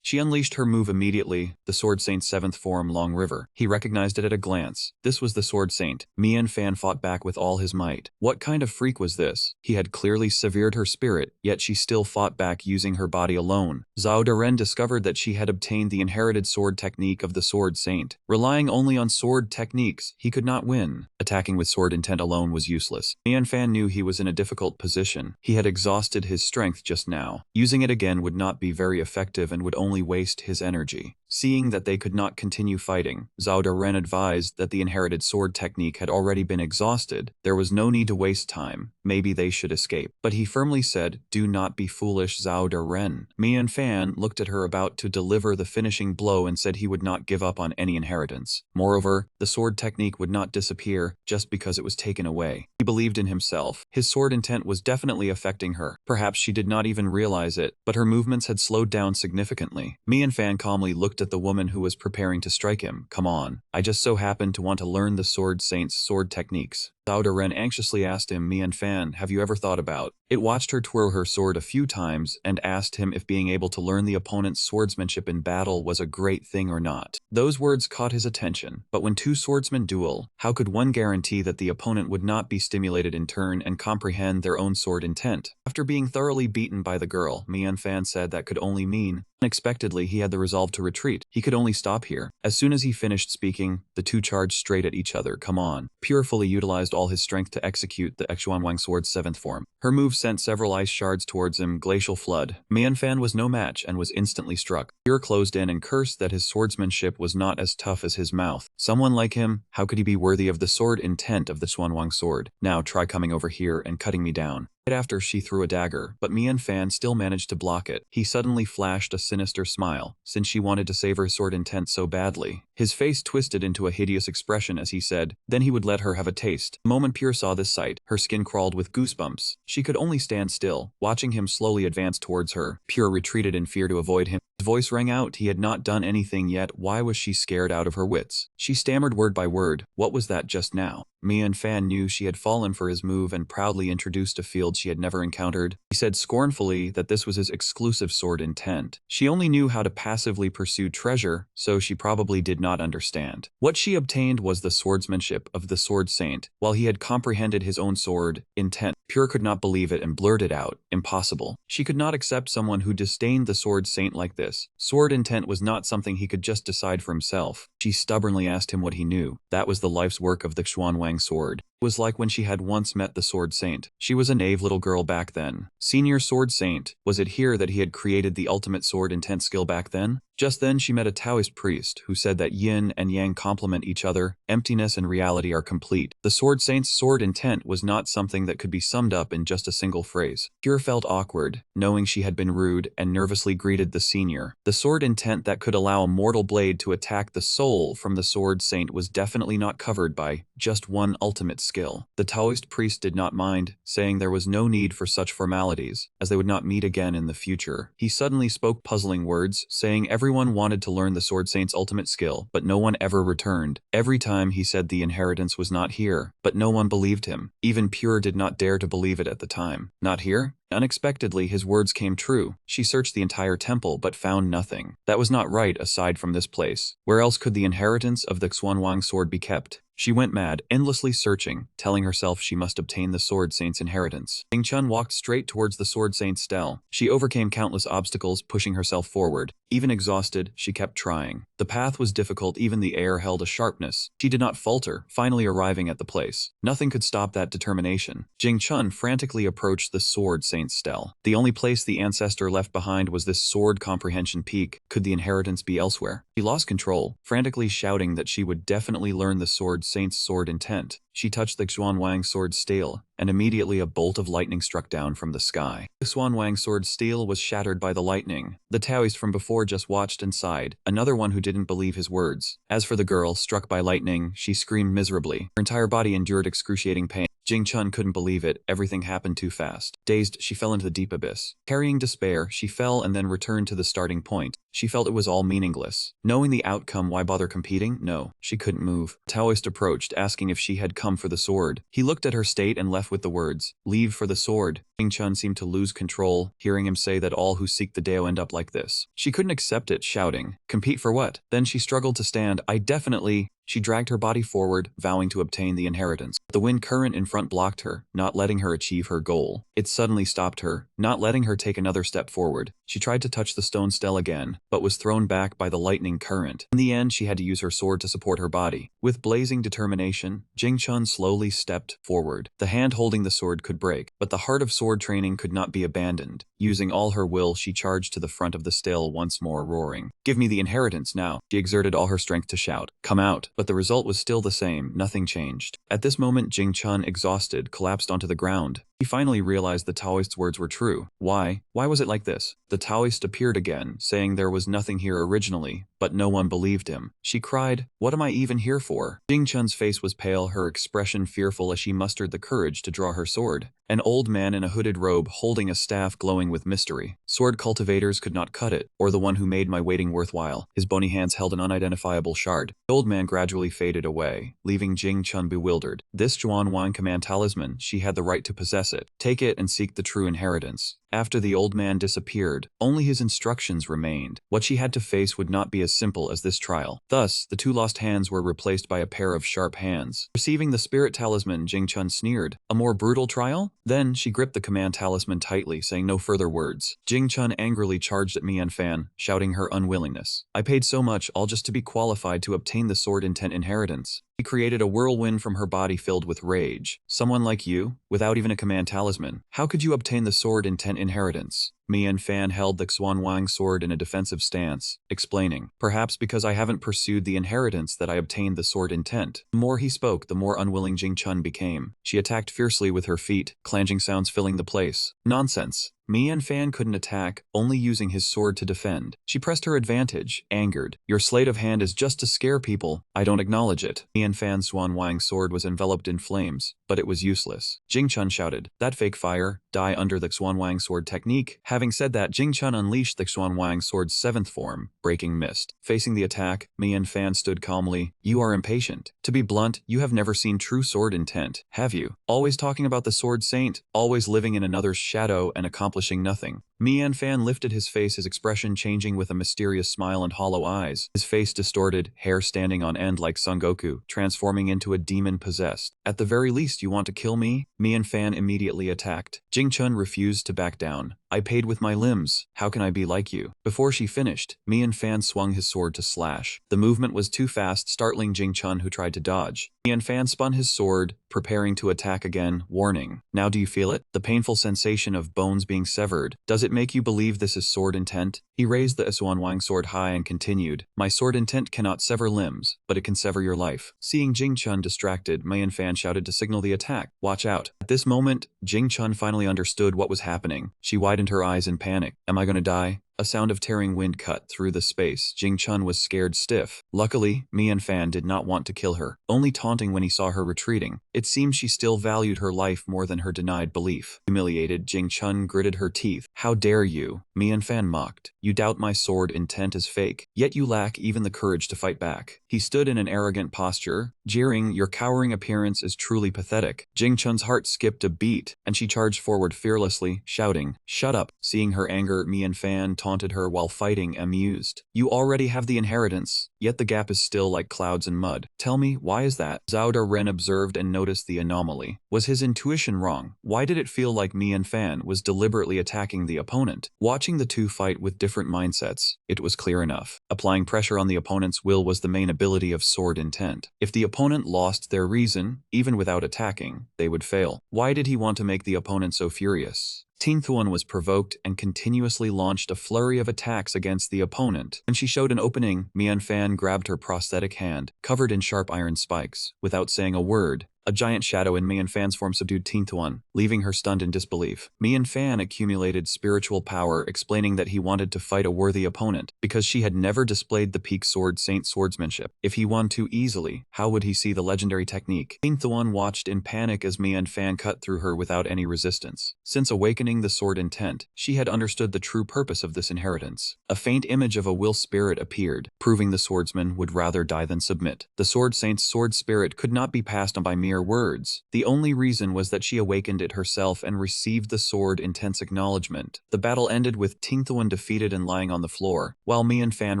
She unleashed her move immediately, the Sword Saint's 7th form, Long River. He recognized it at a glance. This was the Sword Saint. Mei and Fan fought back with all his might. What kind of freak was this? He had clearly severed her spirit, yet she still fought back using her body alone. Zhao Daren discovered that she had obtained the inherited sword technique of the Sword Saint. Relying only on sword techniques, he could not win. Attacking with sword intent alone was useless. Mei and Fan knew he was in a difficult position. He had exhausted his strength just now. Using it again would not be very effective and would only waste his energy. Seeing that they could not continue fighting, Zhao Daren advised that the inherited sword technique had already been exhausted. There was no need to waste time. Maybe they should escape. But he firmly said, do not be foolish, Zhao Daren. Mei and Fan looked at her about to deliver the finishing blow and said he would not give up on any inheritance. Moreover, the sword technique would not disappear just because it was taken away. He believed in himself. His sword intent was definitely affecting her. Perhaps she did not even realize it, but her movements had slowed down significantly. Mei and Fan calmly looked at the woman who was preparing to strike him. Come on. I just so happen to want to learn the Sword Saint's sword techniques. Zhao Daren anxiously asked him, Mei and Fan, have you ever thought about it? Watched her twirl her sword a few times and asked him if being able to learn the opponent's swordsmanship in battle was a great thing or not. Those words caught his attention, but when two swordsmen duel, how could one guarantee that the opponent would not be stimulated in turn and comprehend their own sword intent? After being thoroughly beaten by the girl, Mei and Fan said that could only mean unexpectedly, he had the resolve to retreat. He could only stop here. As soon as he finished speaking, the two charged straight at each other. Come on. Pure fully utilized all his strength to execute the Xuanwang Sword's 7th form. Her move sent several ice shards towards him, glacial flood. Mei and Fan was no match and was instantly struck. Pure closed in and cursed that his swordsmanship was not as tough as his mouth. Someone like him, how could he be worthy of the sword intent of the Xuanwang Sword? Now try coming over here and cutting me down. Right after she threw a dagger, but Mei and Fan still managed to block it. He suddenly flashed a sinister smile, since she wanted to save her sword intent so badly. His face twisted into a hideous expression as he said, then he would let her have a taste. The moment Pure saw this sight, her skin crawled with goosebumps. She could only stand still, watching him slowly advance towards her. Pure retreated in fear to avoid him. His voice rang out. He had not done anything yet. Why was she scared out of her wits? She stammered word by word. What was that just now? Mei and Fan knew she had fallen for his move and proudly introduced a field she had never encountered. He said scornfully that this was his exclusive sword intent. She only knew how to passively pursue treasure, so she probably did not understand. What she obtained was the swordsmanship of the Sword Saint, while he had comprehended his own sword intent. Pure could not believe it and blurted out, impossible. She could not accept someone who disdained the Sword Saint like this. Sword intent was not something he could just decide for himself. She stubbornly asked him what he knew. That was the life's work of the Xuanwang Sword. It was like when she had once met the Sword Saint. She was a naive little girl back then. Senior Sword Saint, was it here that he had created the ultimate sword intent skill back then? Just then she met a Taoist priest who said that yin and yang complement each other, emptiness and reality are complete. The Sword Saint's sword intent was not something that could be summed up in just a single phrase. Pure felt awkward, knowing she had been rude, and nervously greeted the senior. The sword intent that could allow a mortal blade to attack the soul from the Sword Saint was definitely not covered by just one ultimate skill. The Taoist priest did not mind, saying there was no need for such formalities, as they would not meet again in the future. He suddenly spoke puzzling words, saying everyone wanted to learn the Sword Saint's ultimate skill, but no one ever returned. Every time he said the inheritance was not here, but no one believed him. Even Pure did not dare to believe it at the time. Not here? Unexpectedly, his words came true. She searched the entire temple but found nothing. That was not right aside from this place. Where else could the inheritance of the Xuanwang sword be kept? She went mad, endlessly searching, telling herself she must obtain the Sword Saint's inheritance. Jing Chun walked straight towards the Sword Saint's stele. She overcame countless obstacles, pushing herself forward. Even exhausted, she kept trying. The path was difficult, even the air held a sharpness. She did not falter, finally arriving at the place. Nothing could stop that determination. Jing Chun frantically approached the Sword Saint's stele. The only place the ancestor left behind was this sword comprehension peak. Could the inheritance be elsewhere? She lost control, frantically shouting that she would definitely learn the Sword Saint's sword intent. She touched the Xuanwang sword stele, and immediately a bolt of lightning struck down from the sky. The Xuanwang sword stele was shattered by the lightning. The Taoist from before just watched and sighed, another one who didn't believe his words. As for the girl, struck by lightning, she screamed miserably. Her entire body endured excruciating pain. Jing Chun couldn't believe it, everything happened too fast. Dazed, she fell into the deep abyss. Carrying despair, she fell and then returned to the starting point. She felt it was all meaningless. Knowing the outcome, why bother competing? No, she couldn't move. Taoist approached, asking if she had come for the sword. He looked at her state and left with the words, "Leave for the sword." Jing Chun seemed to lose control, hearing him say that all who seek the Dao end up like this. She couldn't accept it, shouting, "Compete for what?" Then she struggled to stand. "I definitely..." She dragged her body forward, vowing to obtain the inheritance. The wind current in front blocked her, not letting her achieve her goal. It suddenly stopped her, not letting her take another step forward. She tried to touch the stone stele again, but was thrown back by the lightning current. In the end, she had to use her sword to support her body. With blazing determination, Jing Chun slowly stepped forward. The hand holding the sword could break, but the heart of sword training could not be abandoned. Using all her will, she charged to the front of the stele once more, roaring, "Give me the inheritance now!" She exerted all her strength to shout, "Come out!" But the result was still the same, nothing changed. At this moment, Jing Chun, exhausted, collapsed onto the ground. He finally realized the Taoist's words were true. Why? Why was it like this? The Taoist appeared again, saying there was nothing here originally, but no one believed him. She cried, "What am I even here for?" Jing Chun's face was pale, her expression fearful as she mustered the courage to draw her sword. An old man in a hooded robe holding a staff glowing with mystery. Sword cultivators could not cut it, or the one who made my waiting worthwhile. His bony hands held an unidentifiable shard. The old man gradually faded away, leaving Jing Chun bewildered. This Zhuan Wang command talisman, she had the right to possess it. Take it and seek the true inheritance. After the old man disappeared, only his instructions remained. What she had to face would not be as simple as this trial. Thus, the two lost hands were replaced by a pair of sharp hands. Receiving the spirit talisman, Jing Chun sneered. A more brutal trial? Then, she gripped the command talisman tightly, saying no further words. Jing Chun angrily charged at Mian Fan, shouting her unwillingness. "I paid so much, all just to be qualified to obtain the sword intent inheritance." She created a whirlwind from her body filled with rage. "Someone like you, without even a command talisman, how could you obtain the sword intent inheritance?" Mian Fan held the Xuan Wang sword in a defensive stance, explaining, "Perhaps because I haven't pursued the inheritance that I obtained the sword intent." The more he spoke, the more unwilling Jing Chun became. She attacked fiercely with her feet, clanching sounds filling the place. "Nonsense." Mian Fan couldn't attack, only using his sword to defend. She pressed her advantage, angered. "Your sleight of hand is just to scare people. I don't acknowledge it." Mian Fan's Xuan Wang's sword was enveloped in flames, but it was useless. Jing Chun shouted, "That fake fire, die under the Xuan Wang sword technique." Having said that, Jing Chun unleashed the Xuan Wang sword's seventh form, breaking mist. Facing the attack, Mian Fan stood calmly. "You are impatient. To be blunt, you have never seen true sword intent, have you? Always talking about the sword saint, always living in another's shadow and accomplishing nothing." Mian Fan lifted his face, his expression changing with a mysterious smile and hollow eyes. His face distorted, hair standing on end like Son Goku, transforming into a demon possessed. "At the very least, you want to kill me?" Mian Fan immediately attacked. Jing Chun refused to back down. "I paid with my limbs. How can I be like you?" Before she finished, Mian Fan swung his sword to slash. The movement was too fast, startling Jing Chun, who tried to dodge. Mian Fan spun his sword, preparing to attack again, warning, "Now do you feel it? The painful sensation of bones being severed. Does it make you believe this is sword intent?" He raised the Xuan Wang sword high and continued, "My sword intent cannot sever limbs, but it can sever your life." Seeing Jing Chun distracted, Mian Fan shouted to signal the attack, "Watch out." At this moment, Jing Chun finally understood what was happening. She widened her eyes in panic. "Am I going to die?" A sound of tearing wind cut through the space. Jing Chun was scared stiff. Luckily, Mian Fan did not want to kill her, only taunting when he saw her retreating. It seemed she still valued her life more than her denied belief. Humiliated, Jing Chun gritted her teeth. "How dare you?" Mian Fan mocked. "You doubt my sword intent is fake, yet you lack even the courage to fight back." He stood in an arrogant posture, jeering, "Your cowering appearance is truly pathetic." Jing Chun's heart skipped a beat, and she charged forward fearlessly, shouting, "Shut up." Seeing her anger, Mian Fan taunted her while fighting, amused. "You already have the inheritance, yet the gap is still like clouds and mud. Tell me, why is that?" Zhao De Ren observed and noticed the anomaly. Was his intuition wrong? Why did it feel like Mian Fan was deliberately attacking the opponent? Watching the two fight with different mindsets, it was clear enough. Applying pressure on the opponent's will was the main ability of sword intent. If the opponent lost their reason, even without attacking, they would fail. Why did he want to make the opponent so furious? Tin Thuan was provoked and continuously launched a flurry of attacks against the opponent. When she showed an opening, Mian Fan grabbed her prosthetic hand, covered in sharp iron spikes. Without saying a word, A giant shadow in Mian Fan's form subdued Ting Tuan, leaving her stunned in disbelief. Mian Fan accumulated spiritual power, explaining that he wanted to fight a worthy opponent, because she had never displayed the peak sword saint swordsmanship. If he won too easily, how would he see the legendary technique? Ting Tuan watched in panic as Mian Fan cut through her without any resistance. Since awakening the sword intent, she had understood the true purpose of this inheritance. A faint image of a will spirit appeared, proving the swordsman would rather die than submit. The sword saint's sword spirit could not be passed on by mere words. The only reason was that she awakened it herself and received the sword intense acknowledgement. The battle ended with Ting Tuan defeated and lying on the floor, while Mian Fan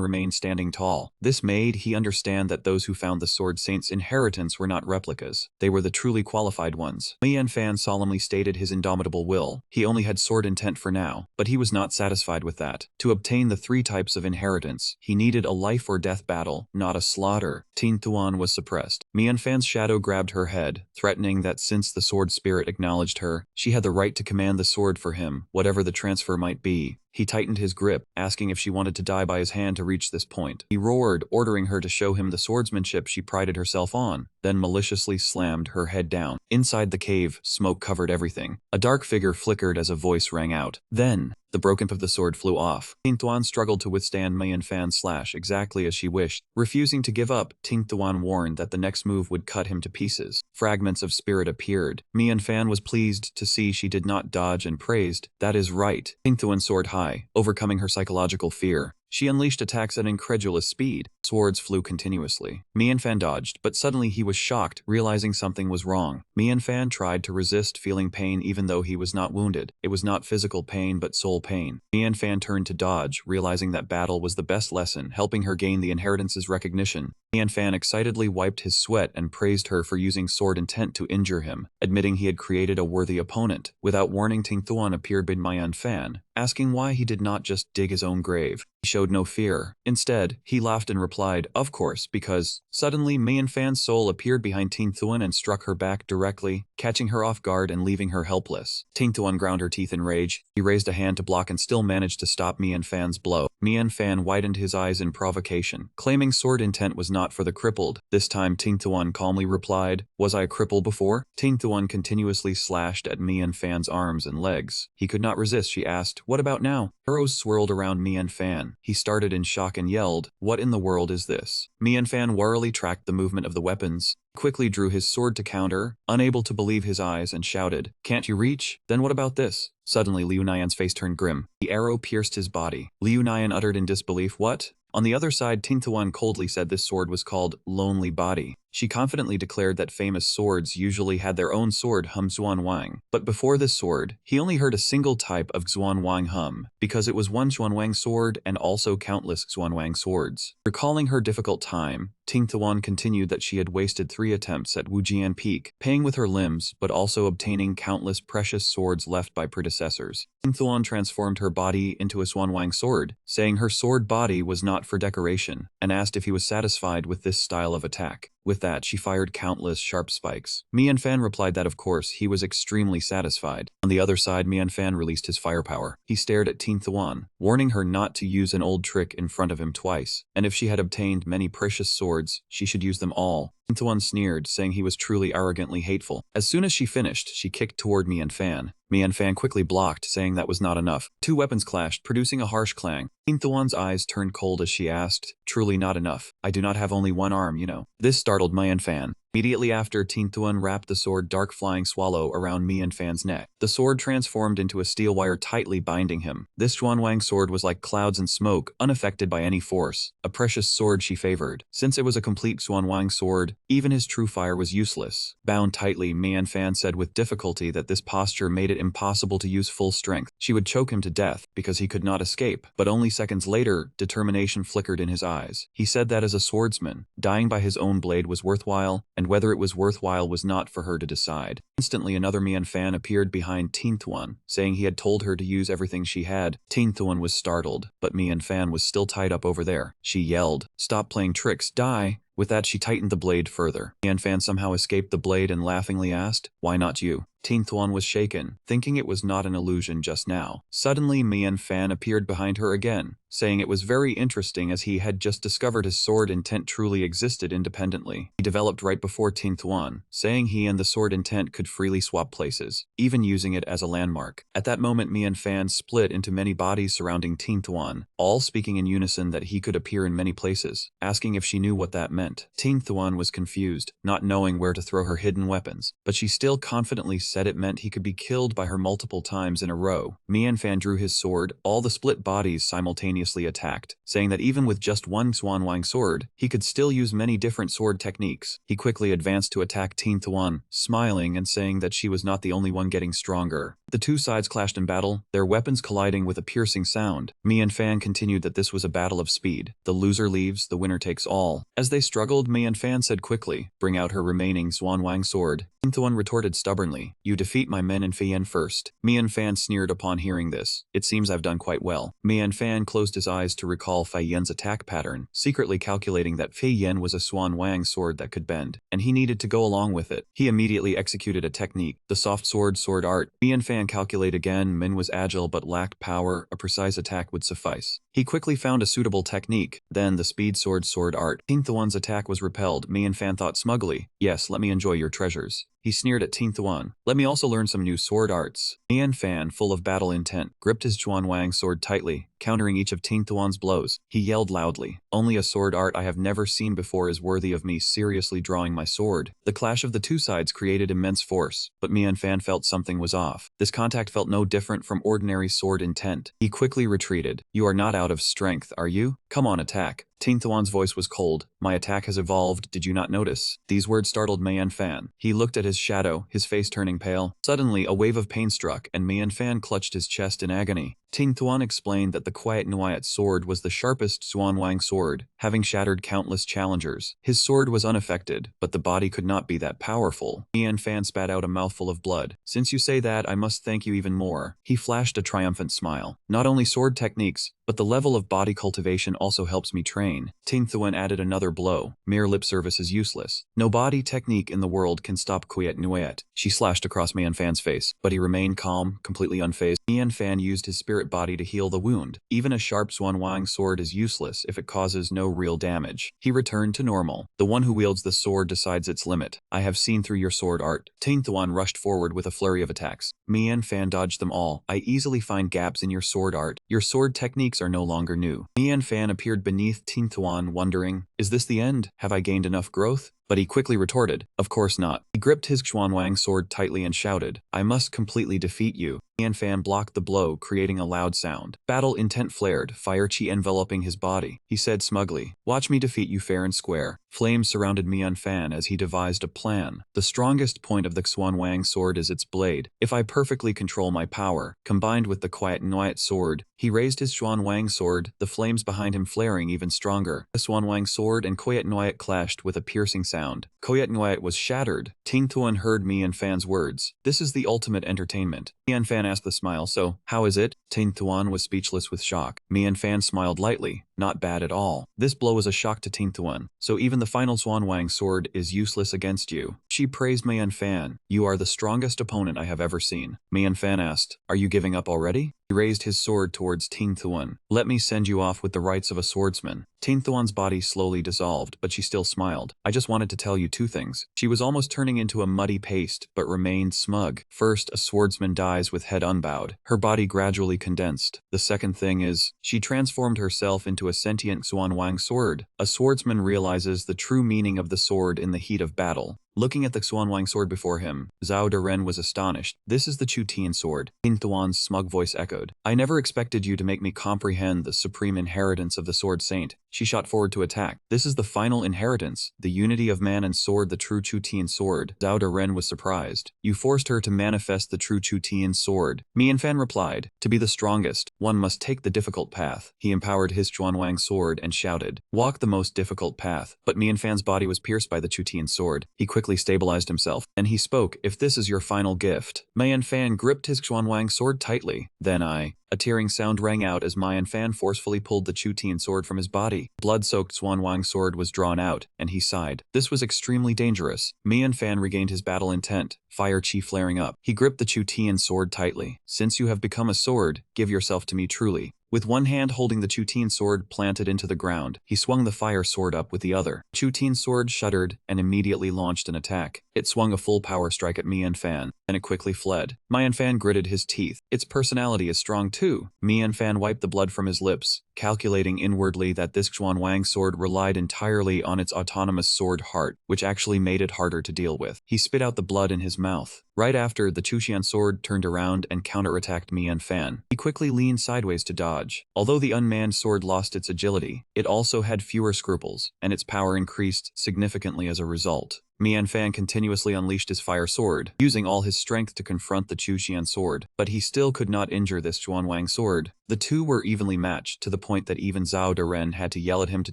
remained standing tall. This made he understand that those who found the sword saint's inheritance were not replicas. They were the truly qualified ones. Mian Fan solemnly stated his indomitable will. He only had sword intent for now, but he was not satisfied with that. To obtain the 3 types of inheritance, he needed a life or death battle, not a slaughter. Ting Tuan was suppressed. Mian Fan's shadow grabbed her head, threatening that since the sword spirit acknowledged her, she had the right to command the sword for him, whatever the transfer might be. He tightened his grip, asking if she wanted to die by his hand to reach this point. He roared, ordering her to show him the swordsmanship she prided herself on, then maliciously slammed her head down. Inside the cave, smoke covered everything. A dark figure flickered as a voice rang out. Then, the broken tip of the sword flew off. Ting Tuan struggled to withstand Mian Fan's slash exactly as she wished. Refusing to give up, Ting Tuan warned that the next move would cut him to pieces. Fragments of spirit appeared. Mian Fan was pleased to see she did not dodge and praised, "That is right." Ting Tuan soared high, overcoming her psychological fear. She unleashed attacks at incredulous speed. Swords flew continuously. Mian Fan dodged, but suddenly he was shocked, realizing something was wrong. Mian Fan tried to resist feeling pain even though he was not wounded. It was not physical pain but soul pain. Mian Fan turned to dodge, realizing that battle was the best lesson, helping her gain the inheritance's recognition. Mian Fan excitedly wiped his sweat and praised her for using sword intent to injure him, admitting he had created a worthy opponent. Without warning, Ting Tuan appeared by Mian Fan, asking why he did not just dig his own grave. He showed no fear. Instead, he laughed and replied, "Of course, because..." Suddenly, Mian Fan's soul appeared behind Ting Tuan and struck her back directly, catching her off guard and leaving her helpless. Ting Tuan ground her teeth in rage. He raised a hand to block and still managed to stop Mian Fan's blow. Mian Fan widened his eyes in provocation, claiming sword intent was not for the crippled. This time, Ting Tuan calmly replied, "Was I a cripple before?" Ting Tuan continuously slashed at Mian Fan's arms and legs. He could not resist. She asked, "What about now?" Arrows swirled around Mian Fan. He started in shock and yelled, "What in the world is this?" Mian Fan warily tracked the movement of the weapons, quickly drew his sword to counter, unable to believe his eyes, and shouted, "Can't you reach? Then what about this?" Suddenly, Liu Nian's face turned grim. The arrow pierced his body. Liu Nian uttered in disbelief, "What?" On the other side, Ting Tuan coldly said this sword was called Lonely Body. She confidently declared that famous swords usually had their own sword hum Xuan Wang. But before this sword, he only heard a single type of Xuan Wang hum, because it was one Xuan Wang sword and also countless Xuan Wang swords. Recalling her difficult time, Ting Tuan continued that she had wasted 3 attempts at Wujian Peak, paying with her limbs, but also obtaining countless precious swords left by predecessors. Ting Tuan transformed her body into a Xuan Wang sword, saying her sword body was not for decoration, and asked if he was satisfied with this style of attack. With that, she fired countless sharp spikes. Mian Fan replied that of course he was extremely satisfied. On the other side, Mian Fan released his firepower. He stared at Ting Tuan, warning her not to use an old trick in front of him twice, and if she had obtained many precious swords, she should use them all. Ting Tuan sneered, saying he was truly arrogantly hateful. As soon as she finished, she kicked toward Mian Fan. Mian Fan quickly blocked, saying that was not enough. 2 weapons clashed, producing a harsh clang. Ting Tuan's eyes turned cold as she asked, "Truly not enough? I do not have only 1 arm, you know." This startled Mian Fan. Immediately after, Ting Tuan wrapped the sword Dark Flying Swallow around Mian Fan's neck. The sword transformed into a steel wire tightly binding him. This Xuan Wang sword was like clouds and smoke, unaffected by any force. A precious sword she favored. Since it was a complete Xuan Wang sword, even his true fire was useless. Bound tightly, Mian Fan said with difficulty that this posture made it impossible to use full strength. She would choke him to death, because he could not escape. But only seconds later, determination flickered in his eyes. He said that as a swordsman, dying by his own blade was worthwhile, and whether it was worthwhile was not for her to decide. Instantly, another Mian Fan appeared behind Ting Tuan, saying he had told her to use everything she had. Ting Tuan was startled, but Mian Fan was still tied up over there. She yelled, "Stop playing tricks, die!" With that, she tightened the blade further. Mian Fan somehow escaped the blade and laughingly asked, "Why not you?" Ting Tuan was shaken, thinking it was not an illusion just now. Suddenly, Mian Fan appeared behind her again, saying it was very interesting as he had just discovered his sword intent truly existed independently. He developed right before Tuan, saying he and the sword intent could freely swap places, even using it as a landmark. At that moment, Mian Fan split into many bodies surrounding Tuan, all speaking in unison that he could appear in many places, asking if she knew what that meant. Tuan was confused, not knowing where to throw her hidden weapons, but she still confidently said it meant he could be killed by her multiple times in a row. Mian Fan drew his sword, all the split bodies simultaneously attacked, saying that even with just one Xuanwang sword, he could still use many different sword techniques. He quickly advanced to attack Tuan, smiling and saying that she was not the only one getting stronger. The two sides clashed in battle, their weapons colliding with a piercing sound. Mian Fan continued that this was a battle of speed. The loser leaves, the winner takes all. As they struggled, Mian Fan said quickly, "Bring out her remaining Xuanwang sword." Tuan retorted stubbornly, "You defeat my men and Fei Yen first." Mian Fan sneered upon hearing this. "It seems I've done quite well." Mian Fan closed his eyes to recall Fei Yen's attack pattern, secretly calculating that Fei Yen was a Xuanwang sword that could bend, and he needed to go along with it. He immediately executed a technique, the soft sword art. Mian Fan calculated again, Min was agile but lacked power, a precise attack would suffice. He quickly found a suitable technique, then the speed sword art. Tuan's attack was repelled. Mian Fan thought smugly, "Yes, let me enjoy your treasures." He sneered at Tuan. "Let me also learn some new sword arts." Mian Fan, full of battle intent, gripped his Xuanwang sword tightly, countering each of Tuan's blows. He yelled loudly, "Only a sword art I have never seen before is worthy of me seriously drawing my sword." The clash of the two sides created immense force, but Mian Fan felt something was off. This contact felt no different from ordinary sword intent. He quickly retreated. "You are not out of strength, are you? Come on, attack." Tuan's voice was cold. "My attack has evolved, did you not notice?" These words startled Mian Fan. He looked at his shadow, his face turning pale. Suddenly, a wave of pain struck, and Mian Fan clutched his chest in agony. Tuan explained that the Quiet Nuayat sword was the sharpest Xuanwang sword, having shattered countless challengers. His sword was unaffected, but the body could not be that powerful. Mian Fan spat out a mouthful of blood. "Since you say that, I must thank you even more." He flashed a triumphant smile. "Not only sword techniques, but the level of body cultivation also helps me train." Tuan added another blow. "Mere lip service is useless. No body technique in the world can stop Quiet Nuayat." She slashed across Mian Fan's face, but he remained calm, completely unfazed. Mian Fan used his spirit body to heal the wound. Even a sharp Xuanwang sword is useless if it causes no real damage. He returned to normal. "The one who wields the sword decides its limit. I have seen through your sword art." Tuan rushed forward with a flurry of attacks. Mian Fan dodged them all. "I easily find gaps in your sword art. Your sword techniques are no longer new." Mian Fan appeared beneath Tuan, wondering, "Is this the end? Have I gained enough growth?" But he quickly retorted, "Of course not." He gripped his Xuanwang sword tightly and shouted, "I must completely defeat you." Mian Fan blocked the blow, creating a loud sound. Battle intent flared, fire chi enveloping his body. He said smugly, "Watch me defeat you fair and square." Flames surrounded Mian Fan as he devised a plan. "The strongest point of the Xuanwang sword is its blade. If I perfectly control my power, combined with the Quiet Nuayat sword." He raised his Xuanwang sword, the flames behind him flaring even stronger. The Xuanwang sword and Quiet Nuayat clashed with a piercing sound. Quiet Nuayat was shattered. Tuan heard Mian Fan's words. "This is the ultimate entertainment." Mian Fan asked with a smile, "So, how is it?" Tuan was speechless with shock. Mian Fan smiled lightly. "Not bad at all." This blow was a shock to Tuan. "So even the final Xuanwang sword is useless against you." She praised Mian Fan. "You are the strongest opponent I have ever seen." Mian Fan asked, "Are you giving up already?" He raised his sword towards Tuan. "Let me send you off with the rights of a swordsman." Tuan's body slowly dissolved, but she still smiled. "I just wanted to tell you two things." She was almost turning into a muddy paste, but remained smug. "First, a swordsman dies with head unbowed." Her body gradually condensed. "The second thing is, she transformed herself into a sentient Xuanwang sword. A swordsman realizes the true meaning of the sword in the heat of battle." Looking at the Xuanwang sword before him, Zhao Deren was astonished. "This is the Chu Tian sword." Tuan's smug voice echoed. "I never expected you to make me comprehend the supreme inheritance of the sword saint." She shot forward to attack. "This is the final inheritance, the unity of man and sword, the true Chu Tian sword." Zhao Deren was surprised. "You forced her to manifest the true Chu Tian sword." Mian Fan replied, "To be the strongest, one must take the difficult path." He empowered his Xuanwang sword and shouted, "Walk the most difficult path." But Mian Fan's body was pierced by the Chu Tian sword. He quickly stabilized himself, and he spoke, "If this is your final gift." Mian Fan gripped his Xuanwang sword tightly. "Then I..." A tearing sound rang out as Mian Fan forcefully pulled the Chu Tian sword from his body. Blood-soaked Xuanwang sword was drawn out, and he sighed. This was extremely dangerous. Mian Fan regained his battle intent, fire chi flaring up. He gripped the Chu Tian sword tightly. "Since you have become a sword, give yourself to me truly." With one hand holding the Chutin sword planted into the ground, he swung the fire sword up with the other. Chutin sword shuddered and immediately launched an attack. It swung a full power strike at Mianfan, and it quickly fled. Mianfan gritted his teeth. Its personality is strong too. Mianfan wiped the blood from his lips, calculating inwardly that this Xuanwang sword relied entirely on its autonomous sword heart, which actually made it harder to deal with. He spit out the blood in his mouth. Right after, the Chuxian sword turned around and counterattacked Mianfan. He quickly leaned sideways to dodge. Although the unmanned sword lost its agility, it also had fewer scruples, and its power increased significantly as a result. Mianfan continuously unleashed his fire sword, using all his strength to confront the Chuxian sword, but he still could not injure this Xuanwang sword. The two were evenly matched, to the point that even Zhao Daren had to yell at him to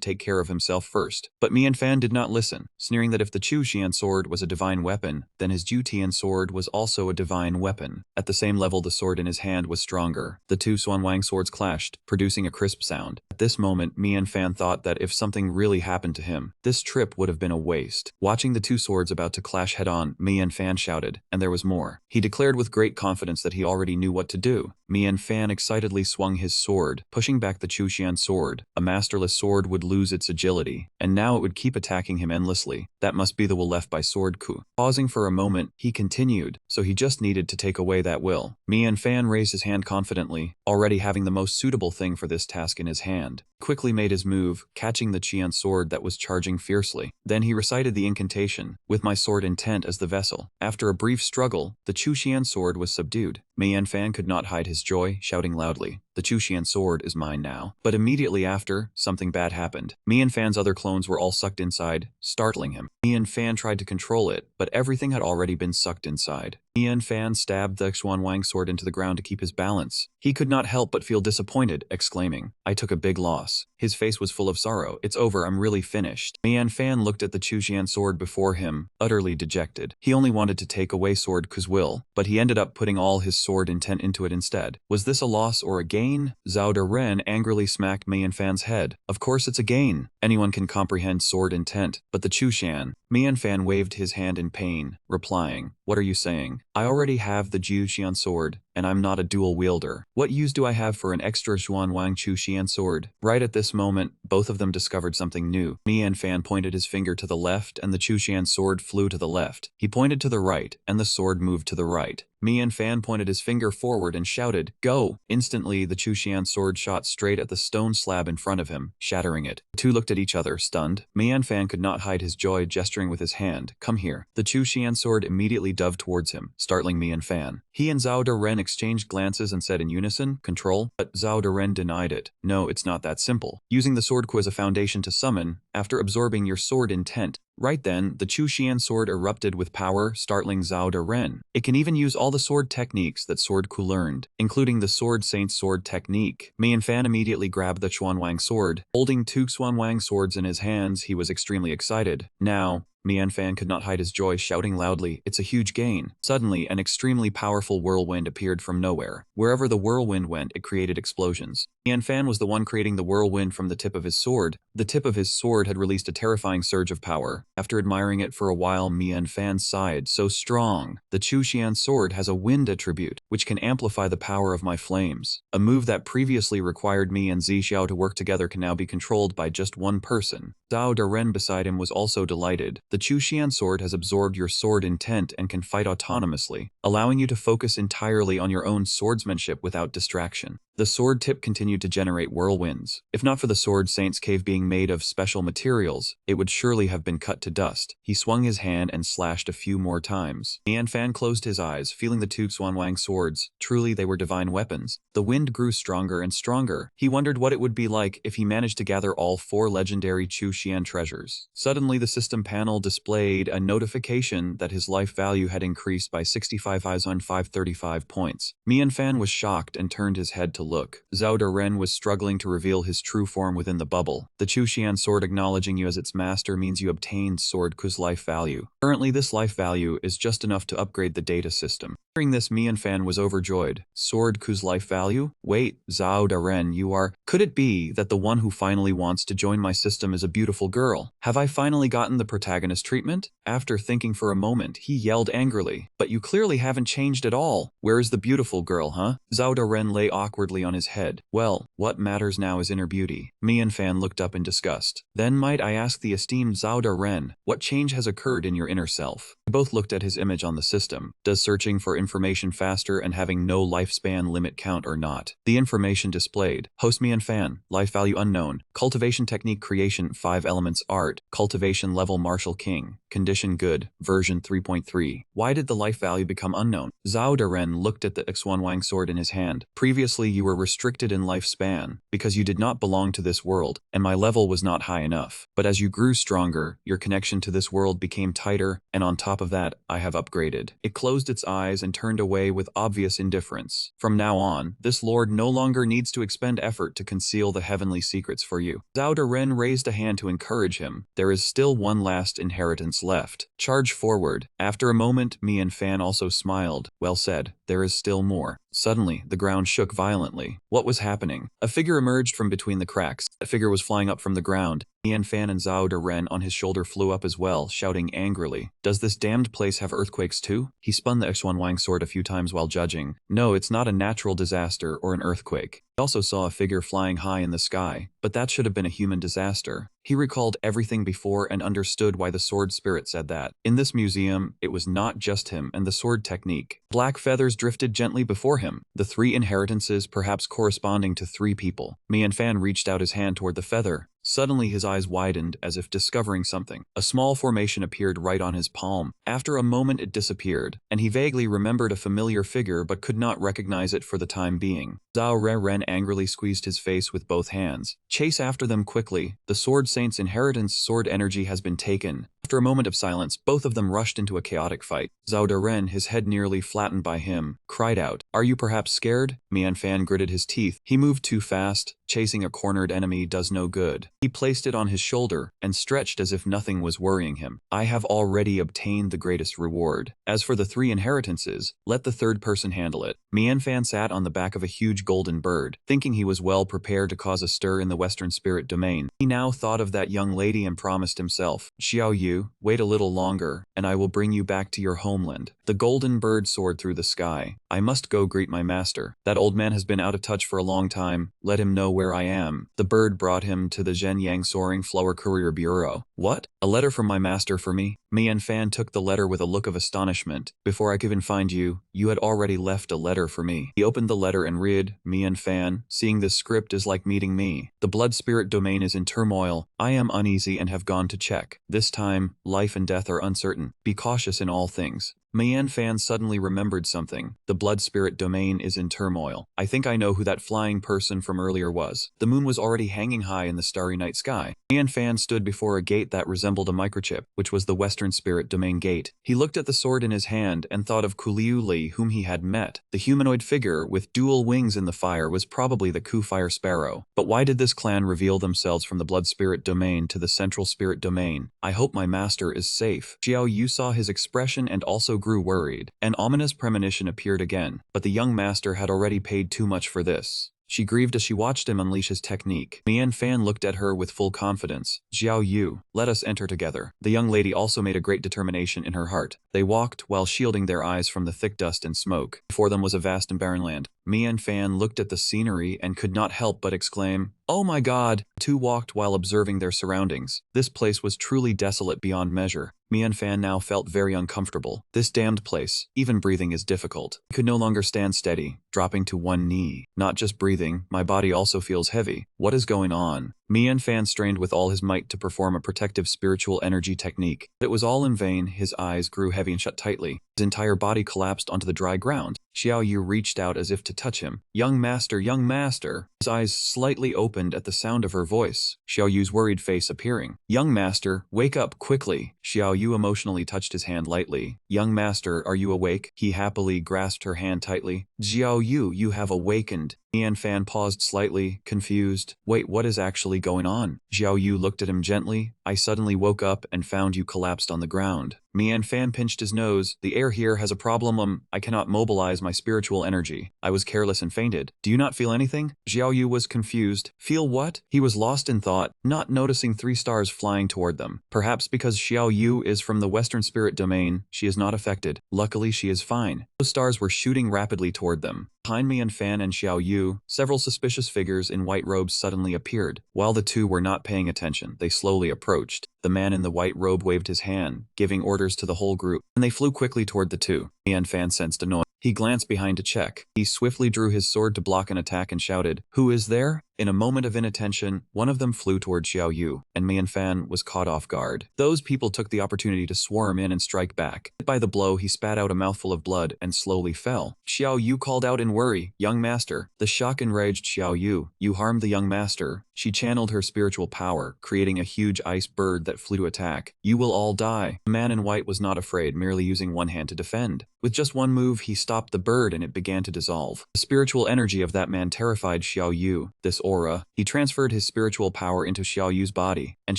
take care of himself first. But Mianfan did not listen, sneering that if the Chuxian sword was a divine weapon, then his Jutian sword was also a divine weapon. At the same level, the sword in his hand was stronger. The two Xuanwang swords clashed, producing a crisp sound. At this moment, Mianfan thought that if something really happened to him, this trip would have been a waste. Watching the two swords about to clash head-on, Mianfan shouted, and there was more. He declared with great confidence that he already knew what to do. Mianfan excitedly swung his sword, pushing back the Chuxian sword. A masterless sword would lose its agility, and now it would keep attacking him endlessly. That must be the will left by Sword Ku. Pausing for a moment, he continued, so he just needed to take away that will. Mianfan raised his hand confidently, already having the most suitable thing for this task in his hand. Quickly made his move, catching the Qian sword that was charging fiercely. Then he recited the incantation, with my sword intent as the vessel. After a brief struggle, the Chuxian sword was subdued. Mianfan could not hide his joy, shouting loudly, "The Chuxian sword is mine now." But immediately after, something bad happened. Mianfan's other clones were all sucked inside, startling him. Mianfan tried to control it, but everything had already been sucked inside. Mianfan stabbed the Xuanwang sword into the ground to keep his balance. He could not help but feel disappointed, exclaiming, "I took a big loss." His face was full of sorrow. "It's over, I'm really finished." Mianfan looked at the Chuxian sword before him, utterly dejected. He only wanted to take away Sword Ku's will, but he ended up putting all his sword intent into it instead. Was this a loss or a gain? Zhao Daren angrily smacked Mianfan's head. Of course it's a gain. Anyone can comprehend sword intent, but the Chuxian. Mianfan waved his hand in pain, replying, "What are you saying? I already have the Jiuxian sword, and I'm not a dual wielder. What use do I have for an extra Xuanwang Chuxian sword?" Right at this moment, both of them discovered something new. Mianfan pointed his finger to the left, and the Chuxian sword flew to the left. He pointed to the right, and the sword moved to the right. Mianfan pointed his finger forward and shouted, "Go!" Instantly, the Chuxian sword shot straight at the stone slab in front of him, shattering it. The two looked at each other, stunned. Mianfan could not hide his joy, gesturing with his hand, "Come here." The Chuxian sword immediately dove towards him, startling Mianfan. He and Zhao Daren exchanged glances and said in unison, "Control," but Zhao Daren denied it. "No, it's not that simple. Using the sword Ku as a foundation to summon, after absorbing your sword intent." Right then, the Chuxian sword erupted with power, startling Zhao Daren. It can even use all the sword techniques that Sword Ku learned, including the Sword Saint's sword technique. Mianfan immediately grabbed the Xuanwang sword. Holding two Xuanwang swords in his hands, he was extremely excited. Now, Mianfan could not hide his joy, shouting loudly, "It's a huge gain." Suddenly, an extremely powerful whirlwind appeared from nowhere. Wherever the whirlwind went, it created explosions. Mianfan was the one creating the whirlwind from the tip of his sword. The tip of his sword had released a terrifying surge of power. After admiring it for a while, Mianfan sighed, "So strong. The Chuxian sword has a wind attribute, which can amplify the power of my flames. A move that previously required me and Zixiao to work together can now be controlled by just one person." Zhao Daren beside him was also delighted. The Chuxian sword has absorbed your sword intent and can fight autonomously, allowing you to focus entirely on your own swordsmanship without distraction. The sword tip continued to generate whirlwinds. If not for the Sword Saint's cave being made of special materials, it would surely have been cut to dust. He swung his hand and slashed a few more times. Mianfan closed his eyes, feeling the two Xuanwang swords. Truly, they were divine weapons. The wind grew stronger and stronger. He wondered what it would be like if he managed to gather all 4 legendary Chuxian treasures. Suddenly, the system panel displayed a notification that his life value had increased by 65,535 points. Mianfan was shocked and turned his head to look. Zhao Daren was struggling to reveal his true form within the bubble. The Chuxian sword acknowledging you as its master means you obtained Sword Ku's life value. Currently, this life value is just enough to upgrade the data system. Hearing this, Mianfan was overjoyed. Sword Ku's life value? Wait, Zhao Daren, you are... Could it be that the one who finally wants to join my system is a beautiful girl? Have I finally gotten the protagonist treatment? After thinking for a moment, he yelled angrily, "But you clearly haven't changed at all. Where is the beautiful girl, huh?" Zhao Daren lay awkwardly awkwardly on his head. Well, what matters now is inner beauty. Mianfan looked up in disgust. Then might I ask the esteemed Zhao Ren, what change has occurred in your inner self? We both looked at his image on the system. Does searching for information faster and having no lifespan limit count or not? The information displayed. Host Mianfan, life value unknown, cultivation technique creation 5 elements art, cultivation level martial king, condition good, version 3.3. Why did the life value become unknown? Zhao Ren looked at the X1 Wang sword in his hand. Previously you were restricted in lifespan because you did not belong to this world, and my level was not high enough. But as you grew stronger, your connection to this world became tighter, and on top of that, I have upgraded. It closed its eyes and turned away with obvious indifference. From now on, this lord no longer needs to expend effort to conceal the heavenly secrets for you. Zhao Ren raised a hand to encourage him. There is still one last inheritance left. Charge forward. After a moment, Mianfan also smiled. Well said, there is still more. Suddenly, the ground shook violently. What was happening? A figure emerged from between the cracks. That figure was flying up from the ground. Mianfan and Zhao Ren on his shoulder flew up as well, shouting angrily, "Does this damned place have earthquakes too?" He spun the X1 Wang sword a few times while judging. No, it's not a natural disaster or an earthquake. He also saw a figure flying high in the sky, but that should have been a human disaster. He recalled everything before and understood why the sword spirit said that. In this museum, it was not just him and the sword technique. Black feathers drifted gently before him, the 3 inheritances perhaps corresponding to 3 people. Mianfan reached out his hand toward the feather. Suddenly his eyes widened as if discovering something. A small formation appeared right on his palm. After a moment it disappeared, and he vaguely remembered a familiar figure but could not recognize it for the time being. Zhao Ren angrily squeezed his face with both hands. Chase after them quickly. The Sword Saint's inheritance sword energy has been taken. After a moment of silence, both of them rushed into a chaotic fight. Zhao Ren, his head nearly flattened by him, cried out, "Are you perhaps scared?" Mianfan gritted his teeth. He moved too fast. Chasing a cornered enemy does no good. He placed it on his shoulder and stretched as if nothing was worrying him. I have already obtained the greatest reward. As for the 3 inheritances, let the third person handle it. Mianfan sat on the back of a huge golden bird, thinking he was well prepared to cause a stir in the Western spirit domain. He now thought of that young lady and promised himself, "Xiao Yu, wait a little longer, and I will bring you back to your homeland." The golden bird soared through the sky. I must go greet my master. That old man has been out of touch for a long time. Let him know where I am. The bird brought him to the Zhenyang Soaring Flower Courier Bureau. What? A letter from my master for me? Mianfan took the letter with a look of astonishment. Before I could even find you, you had already left a letter for me. He opened the letter and read, Mianfan, seeing this script is like meeting me. The blood spirit domain is in turmoil. I am uneasy and have gone to check. This time, life and death are uncertain. Be cautious in all things. Mianfan suddenly remembered something. The blood spirit domain is in turmoil. I think I know who that flying person from earlier was. The moon was already hanging high in the starry night sky. Mianfan stood before a gate that resembled a microchip, which was the Western Spirit Domain gate. He looked at the sword in his hand and thought of Kuliu Li, whom he had met. The humanoid figure with dual wings in the fire was probably the Ku Fire Sparrow. But why did this clan reveal themselves from the blood spirit domain to the central spirit domain? I hope my master is safe. Xiao Yu saw his expression and also grew worried. An ominous premonition appeared again, but the young master had already paid too much for this. She grieved as she watched him unleash his technique. Mianfan looked at her with full confidence. Xiao Yu, let us enter together. The young lady also made a great determination in her heart. They walked while shielding their eyes from the thick dust and smoke. Before them was a vast and barren land. Mianfan looked at the scenery and could not help but exclaim, "Oh my God!" The two walked while observing their surroundings. This place was truly desolate beyond measure. Mianfan now felt very uncomfortable. This damned place, even breathing is difficult. He could no longer stand steady, dropping to one knee. Not just breathing, my body also feels heavy. What is going on? Mianfan strained with all his might to perform a protective spiritual energy technique. But it was all in vain. His eyes grew heavy and shut tightly. His entire body collapsed onto the dry ground. Xiao Yu reached out as if to touch him. Young master, young master." His eyes slightly opened at the sound of her voice. Xiao Yu's worried face appearing. "Young master, wake up quickly." Xiao Yu emotionally touched his hand lightly. "Young master, are you awake?" He happily grasped her hand tightly. "Xiao Yu, you have awakened." Mianfan paused slightly, confused. Wait, what is actually going on? Xiao Yu looked at him gently. "I suddenly woke up and found you collapsed on the ground." Mianfan pinched his nose. "The air here has a problem. I cannot mobilize my spiritual energy. I was careless and fainted. Do you not feel anything?" Xiao Yu was confused. Feel what? He was lost in thought, not noticing 3 stars flying toward them. Perhaps because Xiao Yu is from the Western Spirit Domain, she is not affected. Luckily, she is fine. Those stars were shooting rapidly toward them. Behind Mian Fan and Xiao Yu, several suspicious figures in white robes suddenly appeared. While the two were not paying attention, they slowly approached. The man in the white robe waved his hand, giving orders to the whole group, and they flew quickly toward the two. Mian Fan sensed annoyance. He glanced behind to check. He swiftly drew his sword to block an attack and shouted, "Who is there?" In a moment of inattention, one of them flew toward Xiao Yu, and Mian Fan was caught off guard. Those people took the opportunity to swarm in and strike back. Hit by the blow, he spat out a mouthful of blood and slowly fell. Xiao Yu called out in worry, "Young master." The shock enraged Xiao Yu. "You harmed the young master." She channeled her spiritual power, creating a huge ice bird that flew to attack. "You will all die." The man in white was not afraid, merely using one hand to defend. With just one move, he stopped the bird and it began to dissolve. The spiritual energy of that man terrified Xiao Yu. This aura, he transferred his spiritual power into Xiao Yu's body, and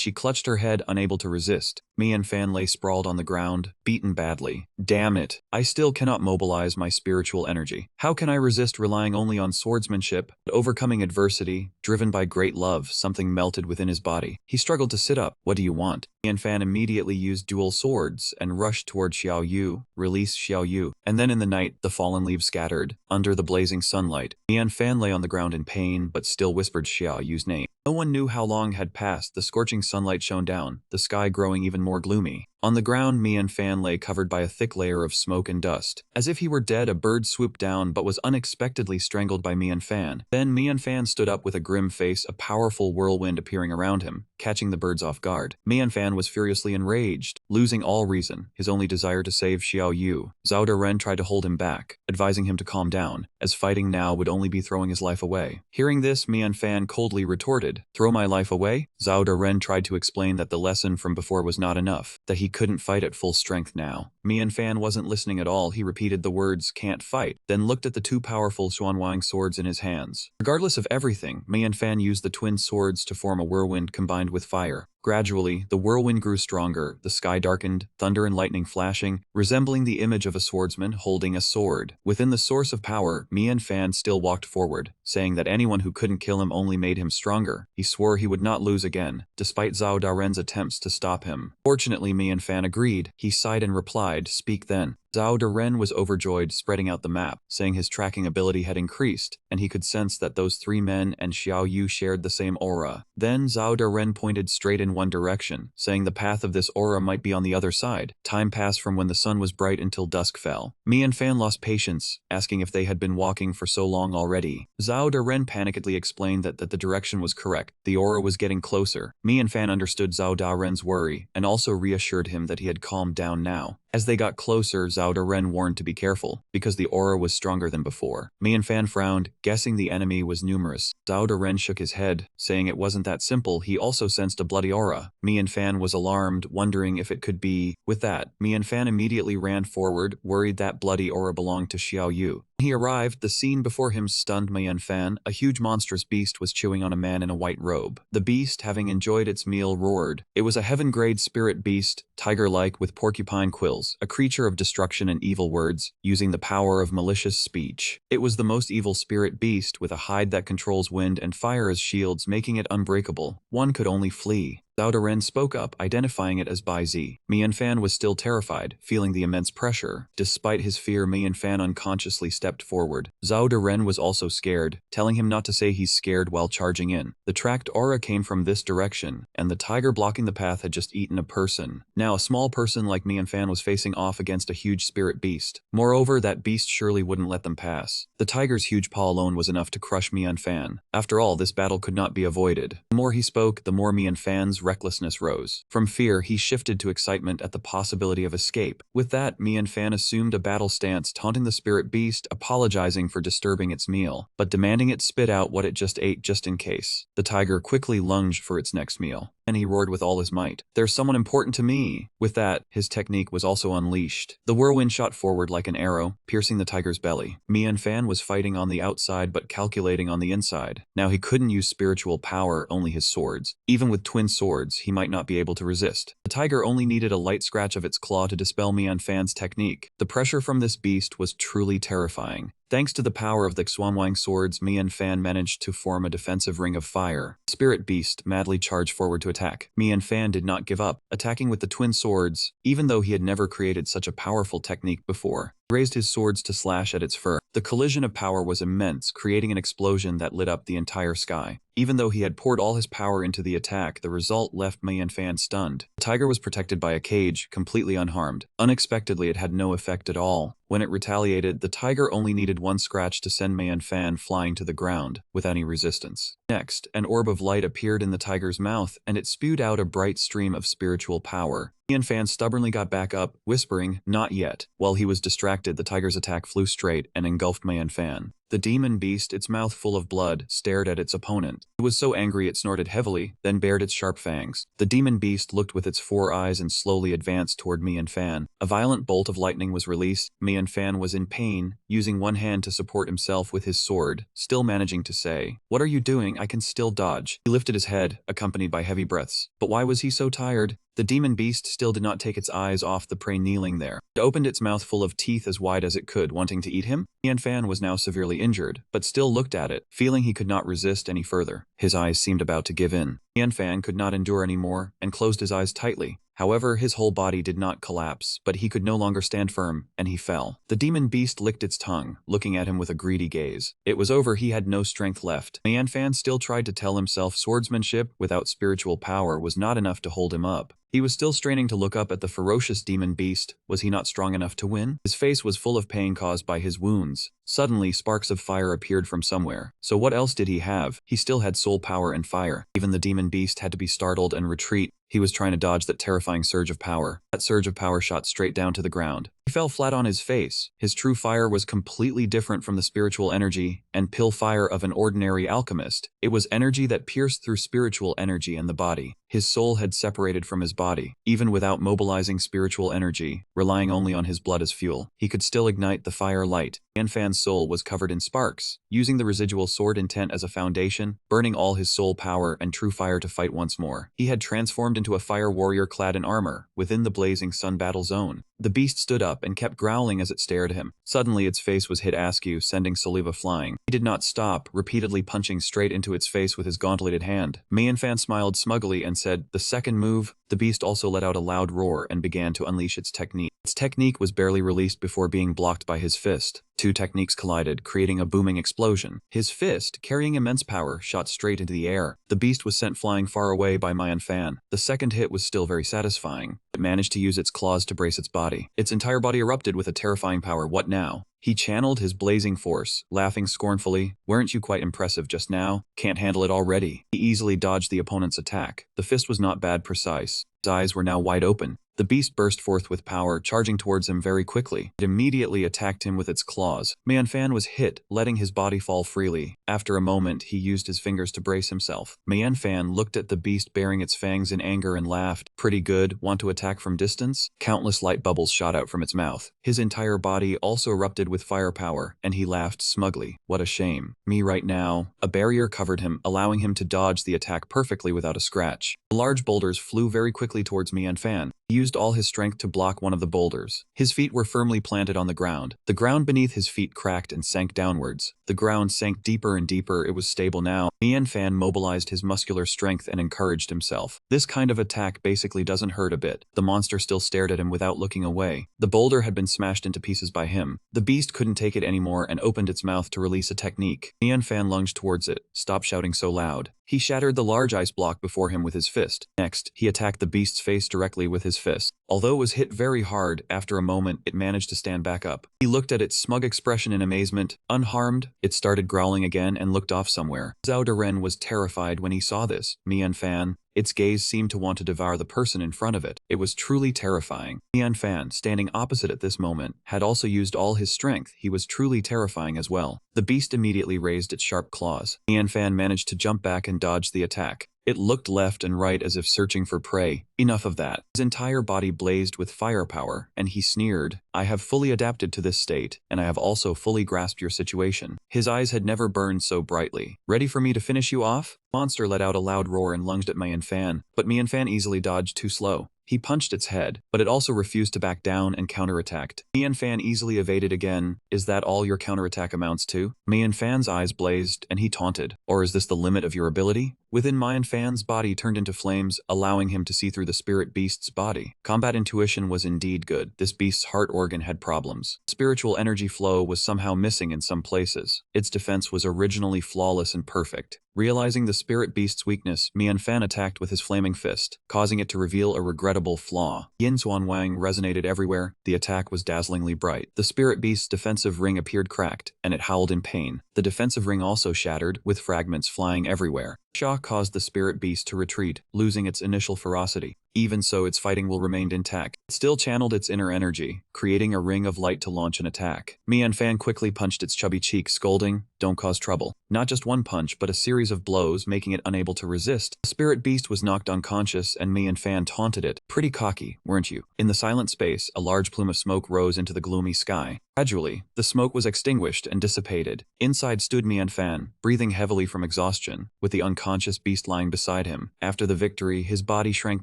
she clutched her head, unable to resist. Mian Fan lay sprawled on the ground, beaten badly. "Damn it, I still cannot mobilize my spiritual energy. How can I resist relying only on swordsmanship?" But overcoming adversity, driven by great love, something melted within his body. He struggled to sit up. "What do you want?" Mian Fan immediately used dual swords and rushed toward Xiao Yu. "Release Xiao Yu." And then in the night, the fallen leaves scattered. Under the blazing sunlight, Mian Fan lay on the ground in pain, but still whispered Xiao Yu's name. No one knew how long had passed. The scorching sunlight shone down, the sky growing even more gloomy. On the ground, Mian Fan lay covered by a thick layer of smoke and dust. As if he were dead, a bird swooped down but was unexpectedly strangled by Mian Fan. Then Mian Fan stood up with a grim face, a powerful whirlwind appearing around him, catching the birds off guard. Mian Fan was furiously enraged, losing all reason, his only desire to save Xiao Yu. Zhao Daren tried to hold him back, advising him to calm down, as fighting now would only be throwing his life away. Hearing this, Mian Fan coldly retorted, "Throw my life away?" Zhao Daren tried to explain that the lesson from before was not enough, that he couldn't fight at full strength now. Mian Fan wasn't listening at all. He repeated the words, "can't fight," then looked at the two powerful Xuanwang swords in his hands. Regardless of everything, Mian Fan used the twin swords to form a whirlwind combined with fire. Gradually, the whirlwind grew stronger, the sky darkened, thunder and lightning flashing, resembling the image of a swordsman holding a sword. Within the source of power, Mian Fan still walked forward, saying that anyone who couldn't kill him only made him stronger. He swore he would not lose again, despite Zhao Daren's attempts to stop him. Fortunately, Mian Fan agreed. He sighed and replied, "Speak then." Zhao Daren was overjoyed, spreading out the map, saying his tracking ability had increased, and he could sense that those three men and Xiao Yu shared the same aura. Then Zhao Daren pointed straight in one direction, saying the path of this aura might be on the other side. Time passed from when the sun was bright until dusk fell. Mian Fan lost patience, asking if they had been walking for so long already. Zhao Daren panickedly explained that the direction was correct. The aura was getting closer. Mian Fan understood Zhao Daren's worry, and also reassured him that he had calmed down now. As they got closer, Zhao Daren warned to be careful, because the aura was stronger than before. Mian Fan frowned, guessing the enemy was numerous. Zhao Daren shook his head, saying it wasn't that simple. He also sensed a bloody aura. Mian Fan was alarmed, wondering if it could be. With that, Mian Fan immediately ran forward, worried that bloody aura belonged to Xiao Yu. When he arrived, the scene before him stunned Mian Fan. A huge monstrous beast was chewing on a man in a white robe. The beast, having enjoyed its meal, roared. It was a heaven-grade spirit beast, tiger-like with porcupine quills, a creature of destruction and evil words, using the power of malicious speech. It was the most evil spirit beast, with a hide that controls wind and fire as shields, making it unbreakable. One could only flee. Zhao Daren spoke up, identifying it as Bai Zi. Mian Fan was still terrified, feeling the immense pressure. Despite his fear, Mian Fan unconsciously stepped forward. Zhao Daren was also scared, telling him not to say he's scared while charging in. The tracked aura came from this direction, and the tiger blocking the path had just eaten a person. Now a small person like Mian Fan was facing off against a huge spirit beast. Moreover, that beast surely wouldn't let them pass. The tiger's huge paw alone was enough to crush Mian Fan. After all, this battle could not be avoided. The more he spoke, the more Mian Fan's recklessness rose. From fear, he shifted to excitement at the possibility of escape. With that, Mian Fan assumed a battle stance, taunting the spirit beast, apologizing for disturbing its meal, but demanding it spit out what it just ate just in case. The tiger quickly lunged for its next meal, and he roared with all his might, "There's someone important to me!" With that, his technique was also unleashed. The whirlwind shot forward like an arrow, piercing the tiger's belly. Mian Fan was fighting on the outside but calculating on the inside. Now he couldn't use spiritual power, only his swords. Even with twin swords, he might not be able to resist. The tiger only needed a light scratch of its claw to dispel Mian Fan's technique. The pressure from this beast was truly terrifying. Thanks to the power of the Xuanwang swords, Mian Fan managed to form a defensive ring of fire. Spirit Beast madly charged forward to attack. Mian Fan did not give up, attacking with the twin swords, even though he had never created such a powerful technique before. Raised his swords to slash at its fur. The collision of power was immense, creating an explosion that lit up the entire sky. Even though he had poured all his power into the attack, the result left Manhwa stunned. The tiger was protected by a cage, completely unharmed. Unexpectedly, it had no effect at all. When it retaliated, the tiger only needed one scratch to send Manhwa flying to the ground, without any resistance. Next, an orb of light appeared in the tiger's mouth, and it spewed out a bright stream of spiritual power. Manhwa stubbornly got back up, whispering, "Not yet." While he was distracted, the tiger's attack flew straight and engulfed Manhwa. The demon beast, its mouth full of blood, stared at its opponent. It was so angry it snorted heavily, then bared its sharp fangs. The demon beast looked with its 4 eyes and slowly advanced toward Manhwa. A violent bolt of lightning was released. Manhwa was in pain, using one hand to support himself with his sword, still managing to say, "What are you doing? I can still dodge." He lifted his head, accompanied by heavy breaths. But why was he so tired? The demon beast still did not take its eyes off the prey kneeling there. It opened its mouth full of teeth as wide as it could, wanting to eat him. Manhwa was now severely injured, but still looked at it, feeling he could not resist any further. His eyes seemed about to give in. Manhwa could not endure any more, and closed his eyes tightly. However, his whole body did not collapse, but he could no longer stand firm, and he fell. The demon beast licked its tongue, looking at him with a greedy gaze. It was over, he had no strength left. Manhwa still tried to tell himself swordsmanship without spiritual power was not enough to hold him up. He was still straining to look up at the ferocious demon beast. Was he not strong enough to win? His face was full of pain caused by his wounds. Suddenly, sparks of fire appeared from somewhere. So what else did he have? He still had soul power and fire. Even the demon beast had to be startled and retreat. He was trying to dodge that terrifying surge of power. That surge of power shot straight down to the ground. He fell flat on his face. His true fire was completely different from the spiritual energy and pill fire of an ordinary alchemist. It was energy that pierced through spiritual energy and the body. His soul had separated from his body. Even without mobilizing spiritual energy, relying only on his blood as fuel, he could still ignite the fire light. Manhwa's soul was covered in sparks, using the residual sword intent as a foundation, burning all his soul power and true fire to fight once more. He had transformed into a fire warrior clad in armor, within the blazing sun battle zone. The beast stood up and kept growling as it stared at him. Suddenly its face was hit askew, sending saliva flying. He did not stop, repeatedly punching straight into its face with his gauntleted hand. Manhwa smiled smugly and said, "The second move." The beast also let out a loud roar and began to unleash its technique. Its technique was barely released before being blocked by his fist. Two techniques collided, creating a booming explosion. His fist, carrying immense power, shot straight into the air. The beast was sent flying far away by Manhwa. The second hit was still very satisfying. It managed to use its claws to brace its body. Its entire body erupted with a terrifying power. What now? He channeled his blazing force, laughing scornfully. "Weren't you quite impressive just now? Can't handle it already?" He easily dodged the opponent's attack. The fist was not bad precise. His eyes were now wide open. The beast burst forth with power, charging towards him very quickly. It immediately attacked him with its claws. Manhwa was hit, letting his body fall freely. After a moment, he used his fingers to brace himself. Manhwa looked at the beast baring its fangs in anger and laughed. "Pretty good, want to attack from distance?" Countless light bubbles shot out from its mouth. His entire body also erupted with firepower, and he laughed smugly. "What a shame. Me right now." A barrier covered him, allowing him to dodge the attack perfectly without a scratch. The large boulders flew very quickly towards Manhwa. He used all his strength to block one of the boulders. His feet were firmly planted on the ground. The ground beneath his feet cracked and sank downwards. The ground sank deeper and deeper. It was stable now. Manhwa mobilized his muscular strength and encouraged himself. This kind of attack basically doesn't hurt a bit. The monster still stared at him without looking away. The boulder had been smashed into pieces by him. The beast couldn't take it anymore and opened its mouth to release a technique. Manhwa lunged towards it. "Stop shouting so loud." He shattered the large ice block before him with his fist. Next, he attacked the beast's face directly with his fist. Although it was hit very hard, after a moment it managed to stand back up. He looked at its smug expression in amazement. Unharmed, it started growling again and looked off somewhere. Zhao Deren was terrified when he saw this. Manhwa, its gaze seemed to want to devour the person in front of it. It was truly terrifying. Manhwa, standing opposite at this moment, had also used all his strength. He was truly terrifying as well. The beast immediately raised its sharp claws. Manhwa managed to jump back and dodge the attack. It looked left and right as if searching for prey. Enough of that. His entire body blazed with firepower, and he sneered, "I have fully adapted to this state, and I have also fully grasped your situation." His eyes had never burned so brightly. "Ready for me to finish you off?" The monster let out a loud roar and lunged at Manhwa, but Manhwa easily dodged, too slow. He punched its head, but it also refused to back down and counterattacked. Manhwa easily evaded again. "Is that all your counterattack amounts to?" Manhwa's eyes blazed, and he taunted. "Or is this the limit of your ability?" Within Mian Fan's body turned into flames, allowing him to see through the spirit beast's body. Combat intuition was indeed good. This beast's heart organ had problems. Spiritual energy flow was somehow missing in some places. Its defense was originally flawless and perfect. Realizing the spirit beast's weakness, Mian Fan attacked with his flaming fist, causing it to reveal a regrettable flaw. Yin Xuan Wang resonated everywhere. The attack was dazzlingly bright. The spirit beast's defensive ring appeared cracked, and it howled in pain. The defensive ring also shattered, with fragments flying everywhere. Shock caused the spirit beast to retreat, losing its initial ferocity. Even so, its fighting will remain intact. It still channeled its inner energy, creating a ring of light to launch an attack. Mian Fan quickly punched its chubby cheek, scolding, "Don't cause trouble." Not just one punch, but a series of blows, making it unable to resist. The spirit beast was knocked unconscious, and Mian Fan taunted it. "Pretty cocky, weren't you?" In the silent space, a large plume of smoke rose into the gloomy sky. Gradually, the smoke was extinguished and dissipated. Inside stood Mian Fan, breathing heavily from exhaustion, with the unconscious beast lying beside him. After the victory, his body shrank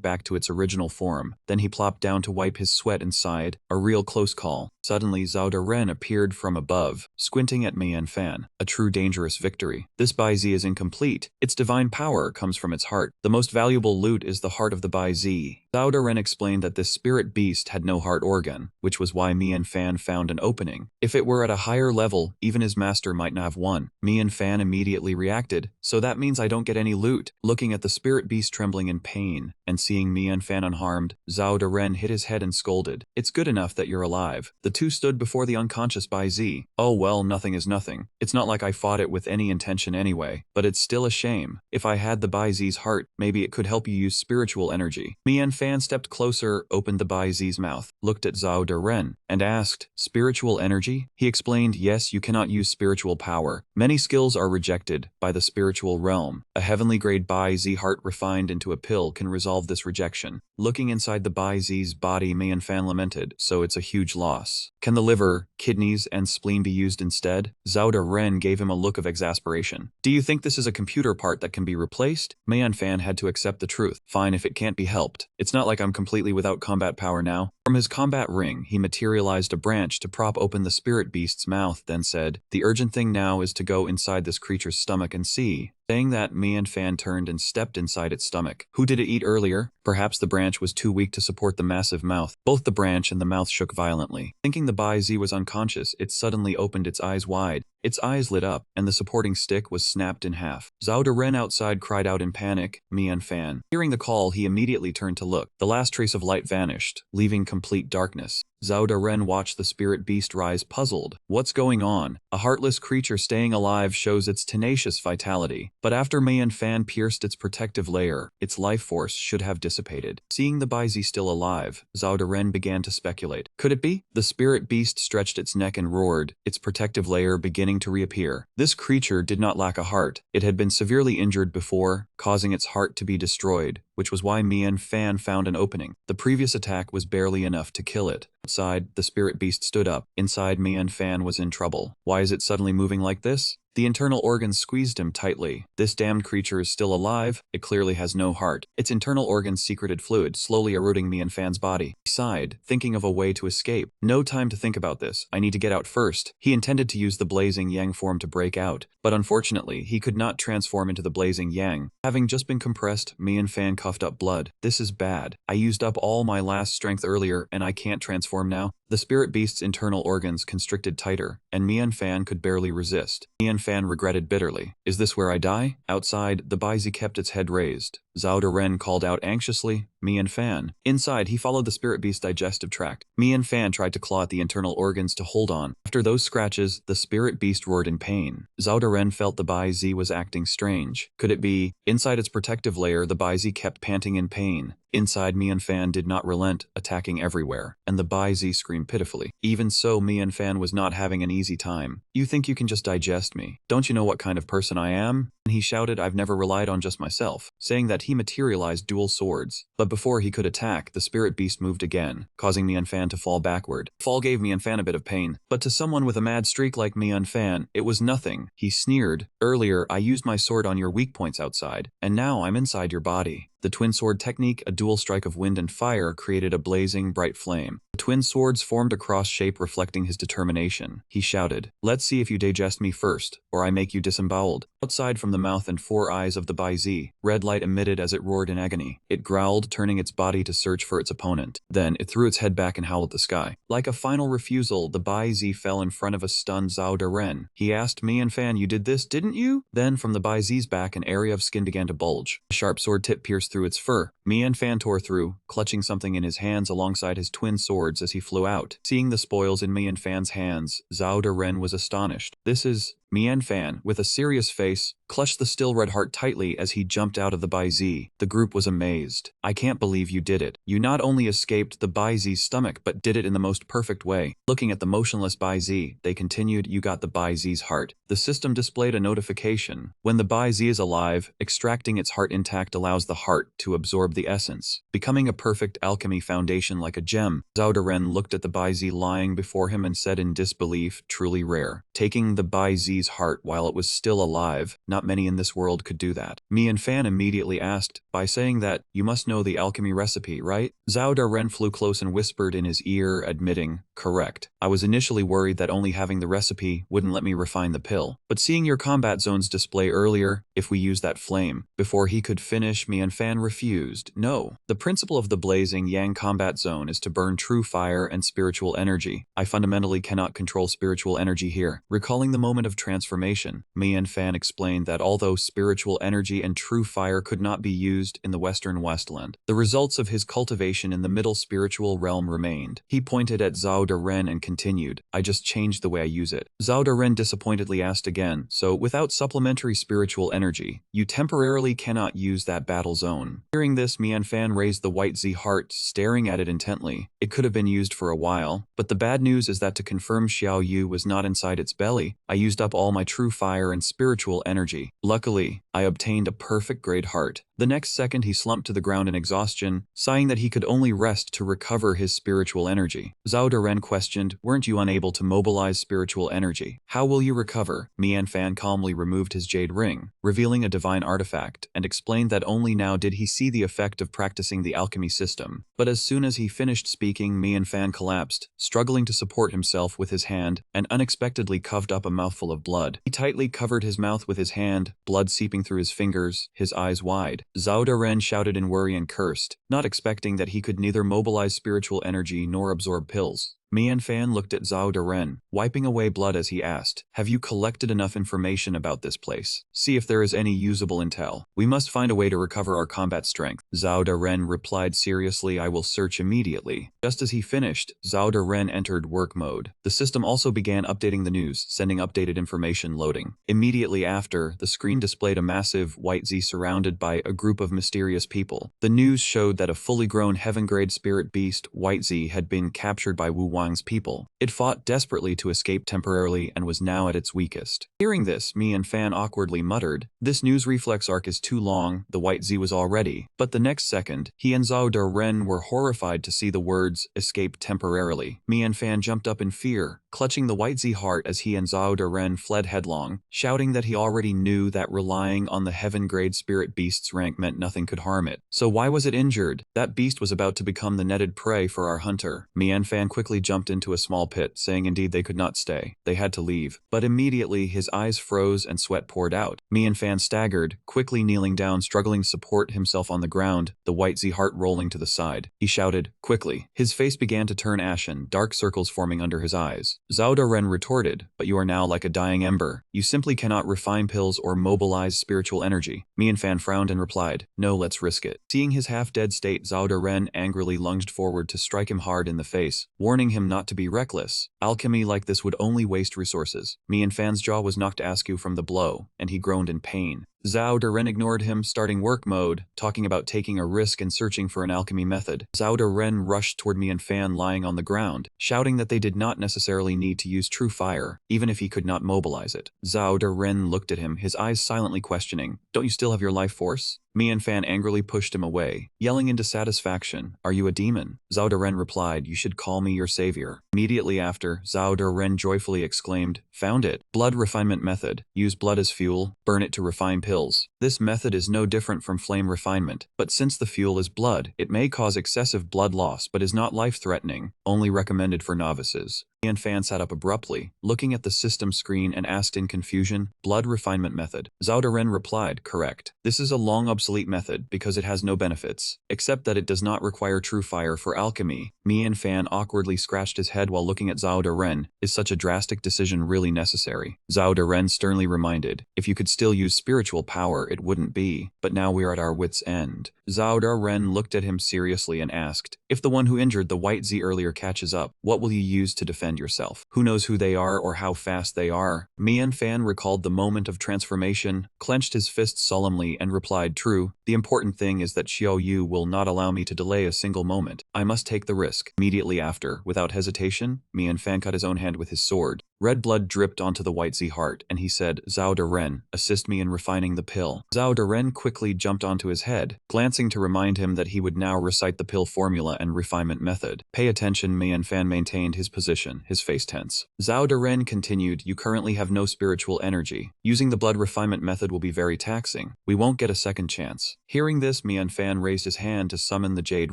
back to its original form. Then he plopped down to wipe his sweat and sighed. A real close call. Suddenly, Zhao Deren appeared from above, squinting at Mian Fan. A true dangerous victory. This Bai Zi is incomplete. Its divine power comes from its heart. The most valuable loot is the heart of the Bai Zi. Zhao Deren explained that this spirit beast had no heart organ, which was why Mian Fan found an opening. If it were at a higher level, even his master might not have won. Mian Fan immediately reacted, "So that means I don't get any loot." Looking at the spirit beast trembling in pain, and seeing Mian Fan unharmed, Zhao Deren hit his head and scolded, "It's good enough that you're alive." The two stood before the unconscious Bai Zi. "Oh well, nothing is nothing. It's not like I fought it with any intention anyway, but it's still a shame. If I had the Bai Zi's heart, maybe it could help you use spiritual energy." Mian Fan stepped closer, opened the Bai Zi's mouth, looked at Zhao Deren, and asked, "Spiritual energy?" He explained, "Yes, you cannot use spiritual power. Many skills are rejected by the spiritual realm. A heavenly grade Bai Zi heart refined into a pill can resolve this rejection." Looking inside the Bai Zi's body, Mian Fan lamented, "So it's a huge loss. Can the liver, kidneys, and spleen be used instead?" Zhao Deren gave him a look of exasperation. "Do you think this is a computer part that can be replaced?" Mian Fan had to accept the truth. "Fine if it can't be helped. It's not like I'm completely without combat power now." From his combat ring, he materialized a branch to prop open the spirit beast's mouth, then said, "The urgent thing now is to go inside this creature's stomach and see." Saying that, Mian Fan turned and stepped inside its stomach. Who did it eat earlier? Perhaps the branch was too weak to support the massive mouth. Both the branch and the mouth shook violently. Thinking the Bai Zi was unconscious, it suddenly opened its eyes wide. Its eyes lit up, and the supporting stick was snapped in half. Zhao Deren outside cried out in panic, "Mian Fan." Hearing the call, he immediately turned to look. The last trace of light vanished, leaving complete darkness. Zhao Deren watched the spirit beast rise, puzzled. What's going on? A heartless creature staying alive shows its tenacious vitality. But after Mian Fan pierced its protective layer, its life force should have dissipated. Seeing the Bai Zi still alive, Zhao Deren began to speculate. Could it be? The spirit beast stretched its neck and roared, its protective layer beginning to reappear. This creature did not lack a heart. It had been severely injured before, causing its heart to be destroyed, which was why Mian Fan found an opening. The previous attack was barely enough to kill it. Outside, the spirit beast stood up. Inside, Mian Fan was in trouble. Why is it suddenly moving like this? The internal organs squeezed him tightly. This damned creature is still alive. It clearly has no heart. Its internal organs secreted fluid, slowly eroding Mian Fan's body. He sighed, thinking of a way to escape. No time to think about this. I need to get out first. He intended to use the blazing yang form to break out, but unfortunately, he could not transform into the blazing yang. Having just been compressed, Mian Fan coughed up blood. This is bad. I used up all my last strength earlier, and I can't transform now. The spirit beast's internal organs constricted tighter, and Mian Fan could barely resist. Mian Fan regretted bitterly. Is this where I die? Outside, the Bai Zi kept its head raised. Zhao Deren called out anxiously, Mian Fan. Inside, he followed the spirit beast's digestive tract. Mian Fan tried to claw at the internal organs to hold on. After those scratches, the spirit beast roared in pain. Zhao Deren felt the Bai Zi was acting strange. Could it be? Inside its protective layer, the Bai Zi kept panting in pain. Inside, Mian Fan did not relent, attacking everywhere, and the Bai Zi screamed pitifully. Even so, Mian Fan was not having an easy time. You think you can just digest me? Don't you know what kind of person I am? And he shouted, I've never relied on just myself, saying that he materialized dual swords. But before he could attack, the spirit beast moved again, causing Mian Fan to fall backward. The fall gave Mian Fan a bit of pain, but to someone with a mad streak like Mian Fan, it was nothing. He sneered, earlier I used my sword on your weak points outside, and now I'm inside your body. The twin sword technique, a dual strike of wind and fire, created a blazing, bright flame. The Twin swords formed a cross shape reflecting his determination. He shouted, "Let's see if you digest me first, or I make you disemboweled." Outside from the mouth and 4 eyes of the Bai-Zi, red light emitted as it roared in agony. It growled, turning its body to search for its opponent. Then, it threw its head back and howled at the sky. Like a final refusal, the Bai-Zi fell in front of a stunned Zhao Daren. He asked, "Mian-Fan, you did this, didn't you?" Then, from the Bai-Zi's back, an area of skin began to bulge. A sharp sword tip pierced through its fur. Mian-Fan tore through, clutching something in his hands alongside his twin swords as he flew out. Seeing the spoils in Mian-Fan's hands, Zhao Daren was astonished. "This is..." Mian-Fan, with a serious face, clutched the still red heart tightly as he jumped out of the Bai-Zi. The group was amazed. "I can't believe you did it. You not only escaped the Bai-Zi's stomach, but did it in the most perfect way." Looking at the motionless Bai-Zi, they continued, "You got the Bai-Zi's heart." The system displayed a notification. When the Bai-Zi is alive, extracting its heart intact allows the heart to absorb the essence, becoming a perfect alchemy foundation like a gem. Zhao Daren looked at the Bai-Zi lying before him and said in disbelief, "Truly rare." Taking the Bai-Zi's heart while it was still alive, not many in this world could do that. Mian-Fan immediately asked, "By saying that, you must know the alchemy recipe, right?" Zhao Daren flew close and whispered in his ear, admitting, "Correct. I was initially worried that only having the recipe wouldn't let me refine the pill. But seeing your combat zones display earlier, if we use that flame..." Before he could finish, Mian-Fan refused. "No. The principle of the blazing yang combat zone is to burn true fire and spiritual energy. I fundamentally cannot control spiritual energy here." Recalling the moment of transformation, Mian-Fan explained that although spiritual energy and true fire could not be used in the Western Westland, the results of his cultivation in the middle spiritual realm remained. He pointed at Zhao Daren and continued, "I just changed the way I use it." Zhao Daren disappointedly asked again, "So, without supplementary spiritual energy, you temporarily cannot use that battle zone?" Hearing this, Mian-Fan raised the white Z heart, staring at it intently. It could have been used for a while, but the bad news is that to confirm Xiao Yu was not inside its belly, I used up all my true fire and spiritual energy. Luckily, I obtained a perfect grade heart. The next second he slumped to the ground in exhaustion, sighing that he could only rest to recover his spiritual energy. Zhao Daren questioned, "Weren't you unable to mobilize spiritual energy? How will you recover?" Mian-Fan calmly removed his jade ring, revealing a divine artifact, and explained that only now did he see the effect of practicing the alchemy system. But as soon as he finished speaking, Mian-Fan collapsed, struggling to support himself with his hand, and unexpectedly coughed up a mouthful of blood. He tightly covered his mouth with his hand, blood seeping through his fingers, his eyes wide. Zhao Daren shouted in worry and cursed, not expecting that he could neither mobilize spiritual energy nor absorb pills. Mian-Fan looked at Zhao Daren, wiping away blood as he asked, "Have you collected enough information about this place? See if there is any usable intel. We must find a way to recover our combat strength." Zhao Daren replied seriously, "I will search immediately." Just as he finished, Zhao Daren entered work mode. The system also began updating the news, sending updated information loading. Immediately after, the screen displayed a massive white Z surrounded by a group of mysterious people. The news showed that a fully grown heaven-grade spirit beast, White Z, had been captured by Wu Wang's people. It fought desperately to escape temporarily and was now at its weakest. Hearing this, Mian-Fan awkwardly muttered, "This news reflex arc is too long, the White Z was already..." But the next second, he and Zhao Daren were horrified to see the words, "escape temporarily." Mian-Fan jumped up in fear, clutching the White Z heart as he and Zhao Daren fled headlong, shouting that he already knew that relying on the heaven-grade spirit beast's rank meant nothing could harm it. So why was it injured? That beast was about to become the netted prey for our hunter. Mian-Fan quickly jumped into a small pit, saying indeed they could not stay. They had to leave. But immediately his eyes froze and sweat poured out. Mian-Fan staggered, quickly kneeling down, struggling to support himself on the ground, the White Z heart rolling to the side. He shouted, "Quickly." His face began to turn ashen, dark circles forming under his eyes. Zhao Daren retorted, "But you are now like a dying ember. You simply cannot refine pills or mobilize spiritual energy." Mian-Fan frowned and replied, "No, let's risk it." Seeing his half-dead state, Zhao Daren angrily lunged forward to strike him hard in the face, warning him not to be reckless. Alchemy like this would only waste resources. Mian-Fan's jaw was knocked askew from the blow, and he groaned in pain. Zhao Daren ignored him, starting work mode, talking about taking a risk and searching for an alchemy method. Zhao Daren rushed toward Mian-Fan lying on the ground, shouting that they did not necessarily need to use true fire, even if he could not mobilize it. Zhao Daren looked at him, his eyes silently questioning, "Don't you still have your life force?" Mian-Fan angrily pushed him away, yelling in dissatisfaction, "Are you a demon?" Zhao Daren replied, "You should call me your savior." Immediately after, Zhao Ren joyfully exclaimed, "Found it! Blood refinement method. Use blood as fuel, burn it to refine pills." This method is no different from flame refinement, but since the fuel is blood, it may cause excessive blood loss but is not life-threatening, only recommended for novices. Mian Fan sat up abruptly, looking at the system screen and asked in confusion, "Blood refinement method?" Zhao Ren replied, "Correct. This is a long obsolete method because it has no benefits, except that it does not require true fire for alchemy." Mian Fan awkwardly scratched his head while looking at Zhao Ren. Is such a drastic decision really necessary? Zhao Ren sternly reminded, "If you could still use spiritual power, it wouldn't be, but now we are at our wits' end." Zhao Ren looked at him seriously and asked, "If the one who injured the White Z earlier catches up, what will you use to defend yourself? Who knows who they are or how fast they are?" Mian Fan recalled the moment of transformation, clenched his fists solemnly and replied, "True, the important thing is that Xiao Yu will not allow me to delay a single moment. I must take the risk." Immediately after, without hesitation, Mian Fan cut his own hand with his sword. Red blood dripped onto the White Z heart, and he said, "Zhao Ren, assist me in refining the pill." Zhao Ren quickly jumped onto his head, glancing to remind him that he would now recite the pill formula and refinement method. "Pay attention." Mian Fan maintained his position, his face tense. Zhao Ren continued, "You currently have no spiritual energy. Using the blood refinement method will be very taxing. We won't get a second chance." Hearing this, Mian Fan raised his hand to summon the jade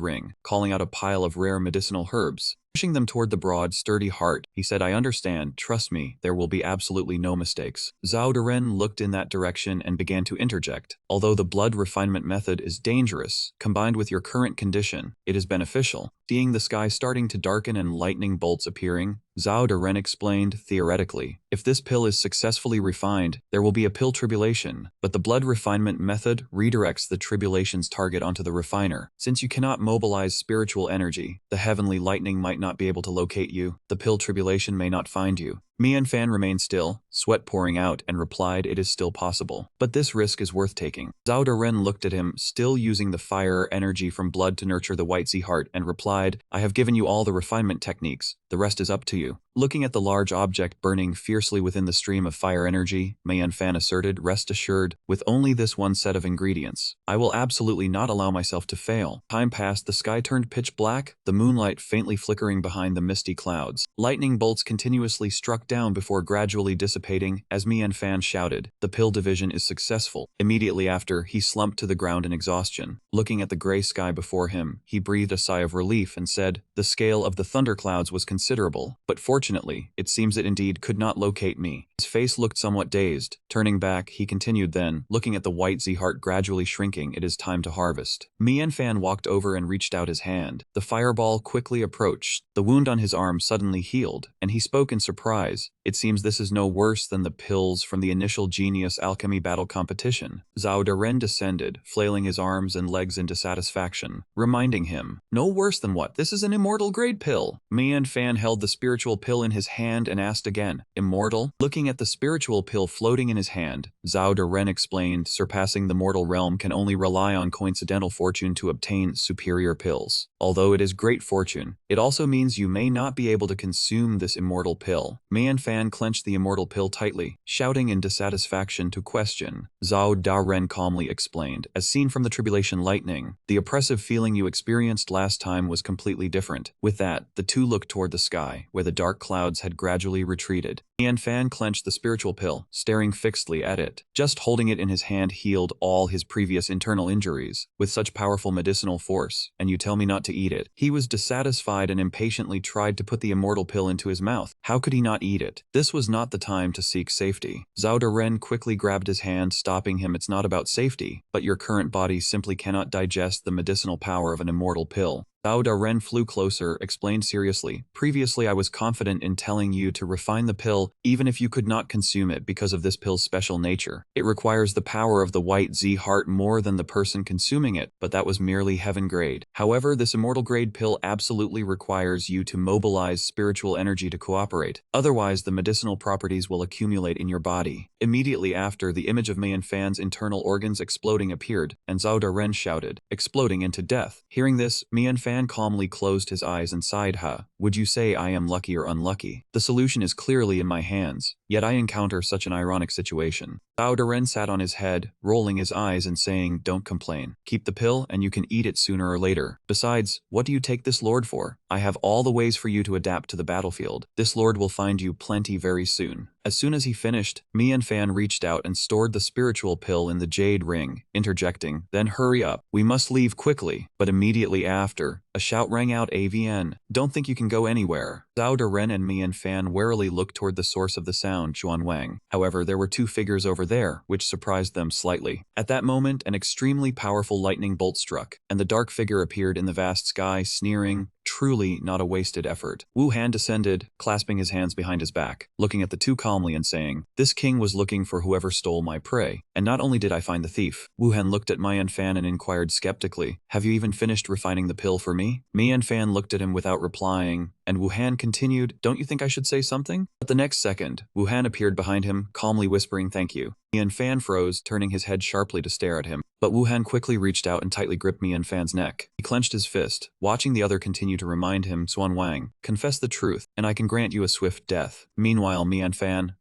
ring, calling out a pile of rare medicinal herbs. Pushing them toward the broad, sturdy heart, he said, "I understand, trust me, there will be absolutely no mistakes." Zhao Ren looked in that direction and began to interject. "Although the blood refinement method is dangerous, combined with your current condition, it is beneficial." Seeing the sky starting to darken and lightning bolts appearing, Zhao Ren explained, "Theoretically, if this pill is successfully refined, there will be a pill tribulation, but the blood refinement method redirects the tribulation's target onto the refiner. Since you cannot mobilize spiritual energy, the heavenly lightning might not be able to locate you, the pill tribulation may not find you." Mian Fan remained still, sweat pouring out, and replied, "It is still possible, but this risk is worth taking." Zhao Ren looked at him, still using the fire energy from blood to nurture the White Z heart, and replied, "I have given you all the refinement techniques, the rest is up to you." Looking at the large object burning fiercely within the stream of fire energy, Mian Fan asserted, "Rest assured, with only this one set of ingredients, I will absolutely not allow myself to fail." Time passed, the sky turned pitch black, the moonlight faintly flickering behind the misty clouds. Lightning bolts continuously struck down before gradually dissipating as Mian Fan shouted, "The pill division is successful." Immediately after, he slumped to the ground in exhaustion. Looking at the gray sky before him, he breathed a sigh of relief and said, "The scale of the thunderclouds was considerable, but fortunately, it seems it indeed could not locate me." His face looked somewhat dazed. Turning back, he continued then, looking at the White Z heart gradually shrinking, "It is time to harvest." Mian Fan walked over and reached out his hand. The fireball quickly approached. The wound on his arm suddenly healed, and he spoke in surprise, "It seems this is no worse than the pills from the initial genius alchemy battle competition." Zhao Ren descended, flailing his arms and legs in dissatisfaction, reminding him, "No worse than what? This is an immortal grade pill." Mian Fan held the spiritual pill in his hand and asked again, "Immortal?" Looking at the spiritual pill floating in his hand, Zhao Ren explained, "Surpassing the mortal realm can only rely on coincidental fortune to obtain superior pills. Although it is great fortune, it also means you may not be able to consume this immortal pill." Mian Fan clenched the immortal pill tightly, shouting in dissatisfaction to question. Zhao Ren calmly explained, "As seen from the tribulation lightning, the oppressive feeling you experienced last time was completely different." With that, the two looked toward the sky, where the dark clouds had gradually retreated. Mian Fan clenched the spiritual pill, staring fixedly at it. Just holding it in his hand healed all his previous internal injuries, with such powerful medicinal force, and you tell me not to eat it. He was dissatisfied and impatiently tried to put the immortal pill into his mouth. How could he not eat it? This was not the time to seek safety. Zhao Ren quickly grabbed his hand, stopping him. "It's not about safety, but your current body simply cannot digest the medicinal power of an immortal pill." Zhao Ren flew closer, explained seriously, "Previously I was confident in telling you to refine the pill, even if you could not consume it because of this pill's special nature. It requires the power of the White Z heart more than the person consuming it, but that was merely heaven grade. However, this immortal grade pill absolutely requires you to mobilize spiritual energy to cooperate. Otherwise, the medicinal properties will accumulate in your body." Immediately after, the image of Mian Fan's internal organs exploding appeared, and Zhao Ren shouted, "Exploding into death." Hearing this, Mian Fan calmly closed his eyes and sighed, "Would you say I am lucky or unlucky? The solution is clearly in my hands, yet I encounter such an ironic situation." Zhao Ren sat on his head, rolling his eyes and saying, "Don't complain. Keep the pill and you can eat it sooner or later. Besides, what do you take this lord for? I have all the ways for you to adapt to the battlefield. This lord will find you plenty very soon. As soon as he finished, Mian reached out and stored the spiritual pill in the jade ring, interjecting, "Then hurry up. We must leave quickly." But immediately after, a shout rang out, "AVN, don't think you can go anywhere." Zhao Deren and Mian warily looked toward the source of the sound, Zhuan Wang. However, there were two figures over there, which surprised them slightly. At that moment, an extremely powerful lightning bolt struck, and the dark figure appeared in the vast sky, sneering, "Truly not a wasted effort." Wu Han descended, clasping his hands behind his back, looking at the two calmly and saying, "This king was looking for whoever stole my prey, and not only did I find the thief." Wu Han looked at Mian and inquired skeptically, "Have you even finished refining the pill for me?" Mian looked at him without replying, and Wu Han continued, "Don't you think I should say something?" But the next second, Wu Han appeared behind him, calmly whispering, "Thank you." Mian froze, turning his head sharply to stare at him. But Wu Han quickly reached out and tightly gripped Mian neck. He clenched his fist, watching the other continue to remind him, "Xuan Wang, confess the truth, and I can grant you a swift death." Meanwhile, Mian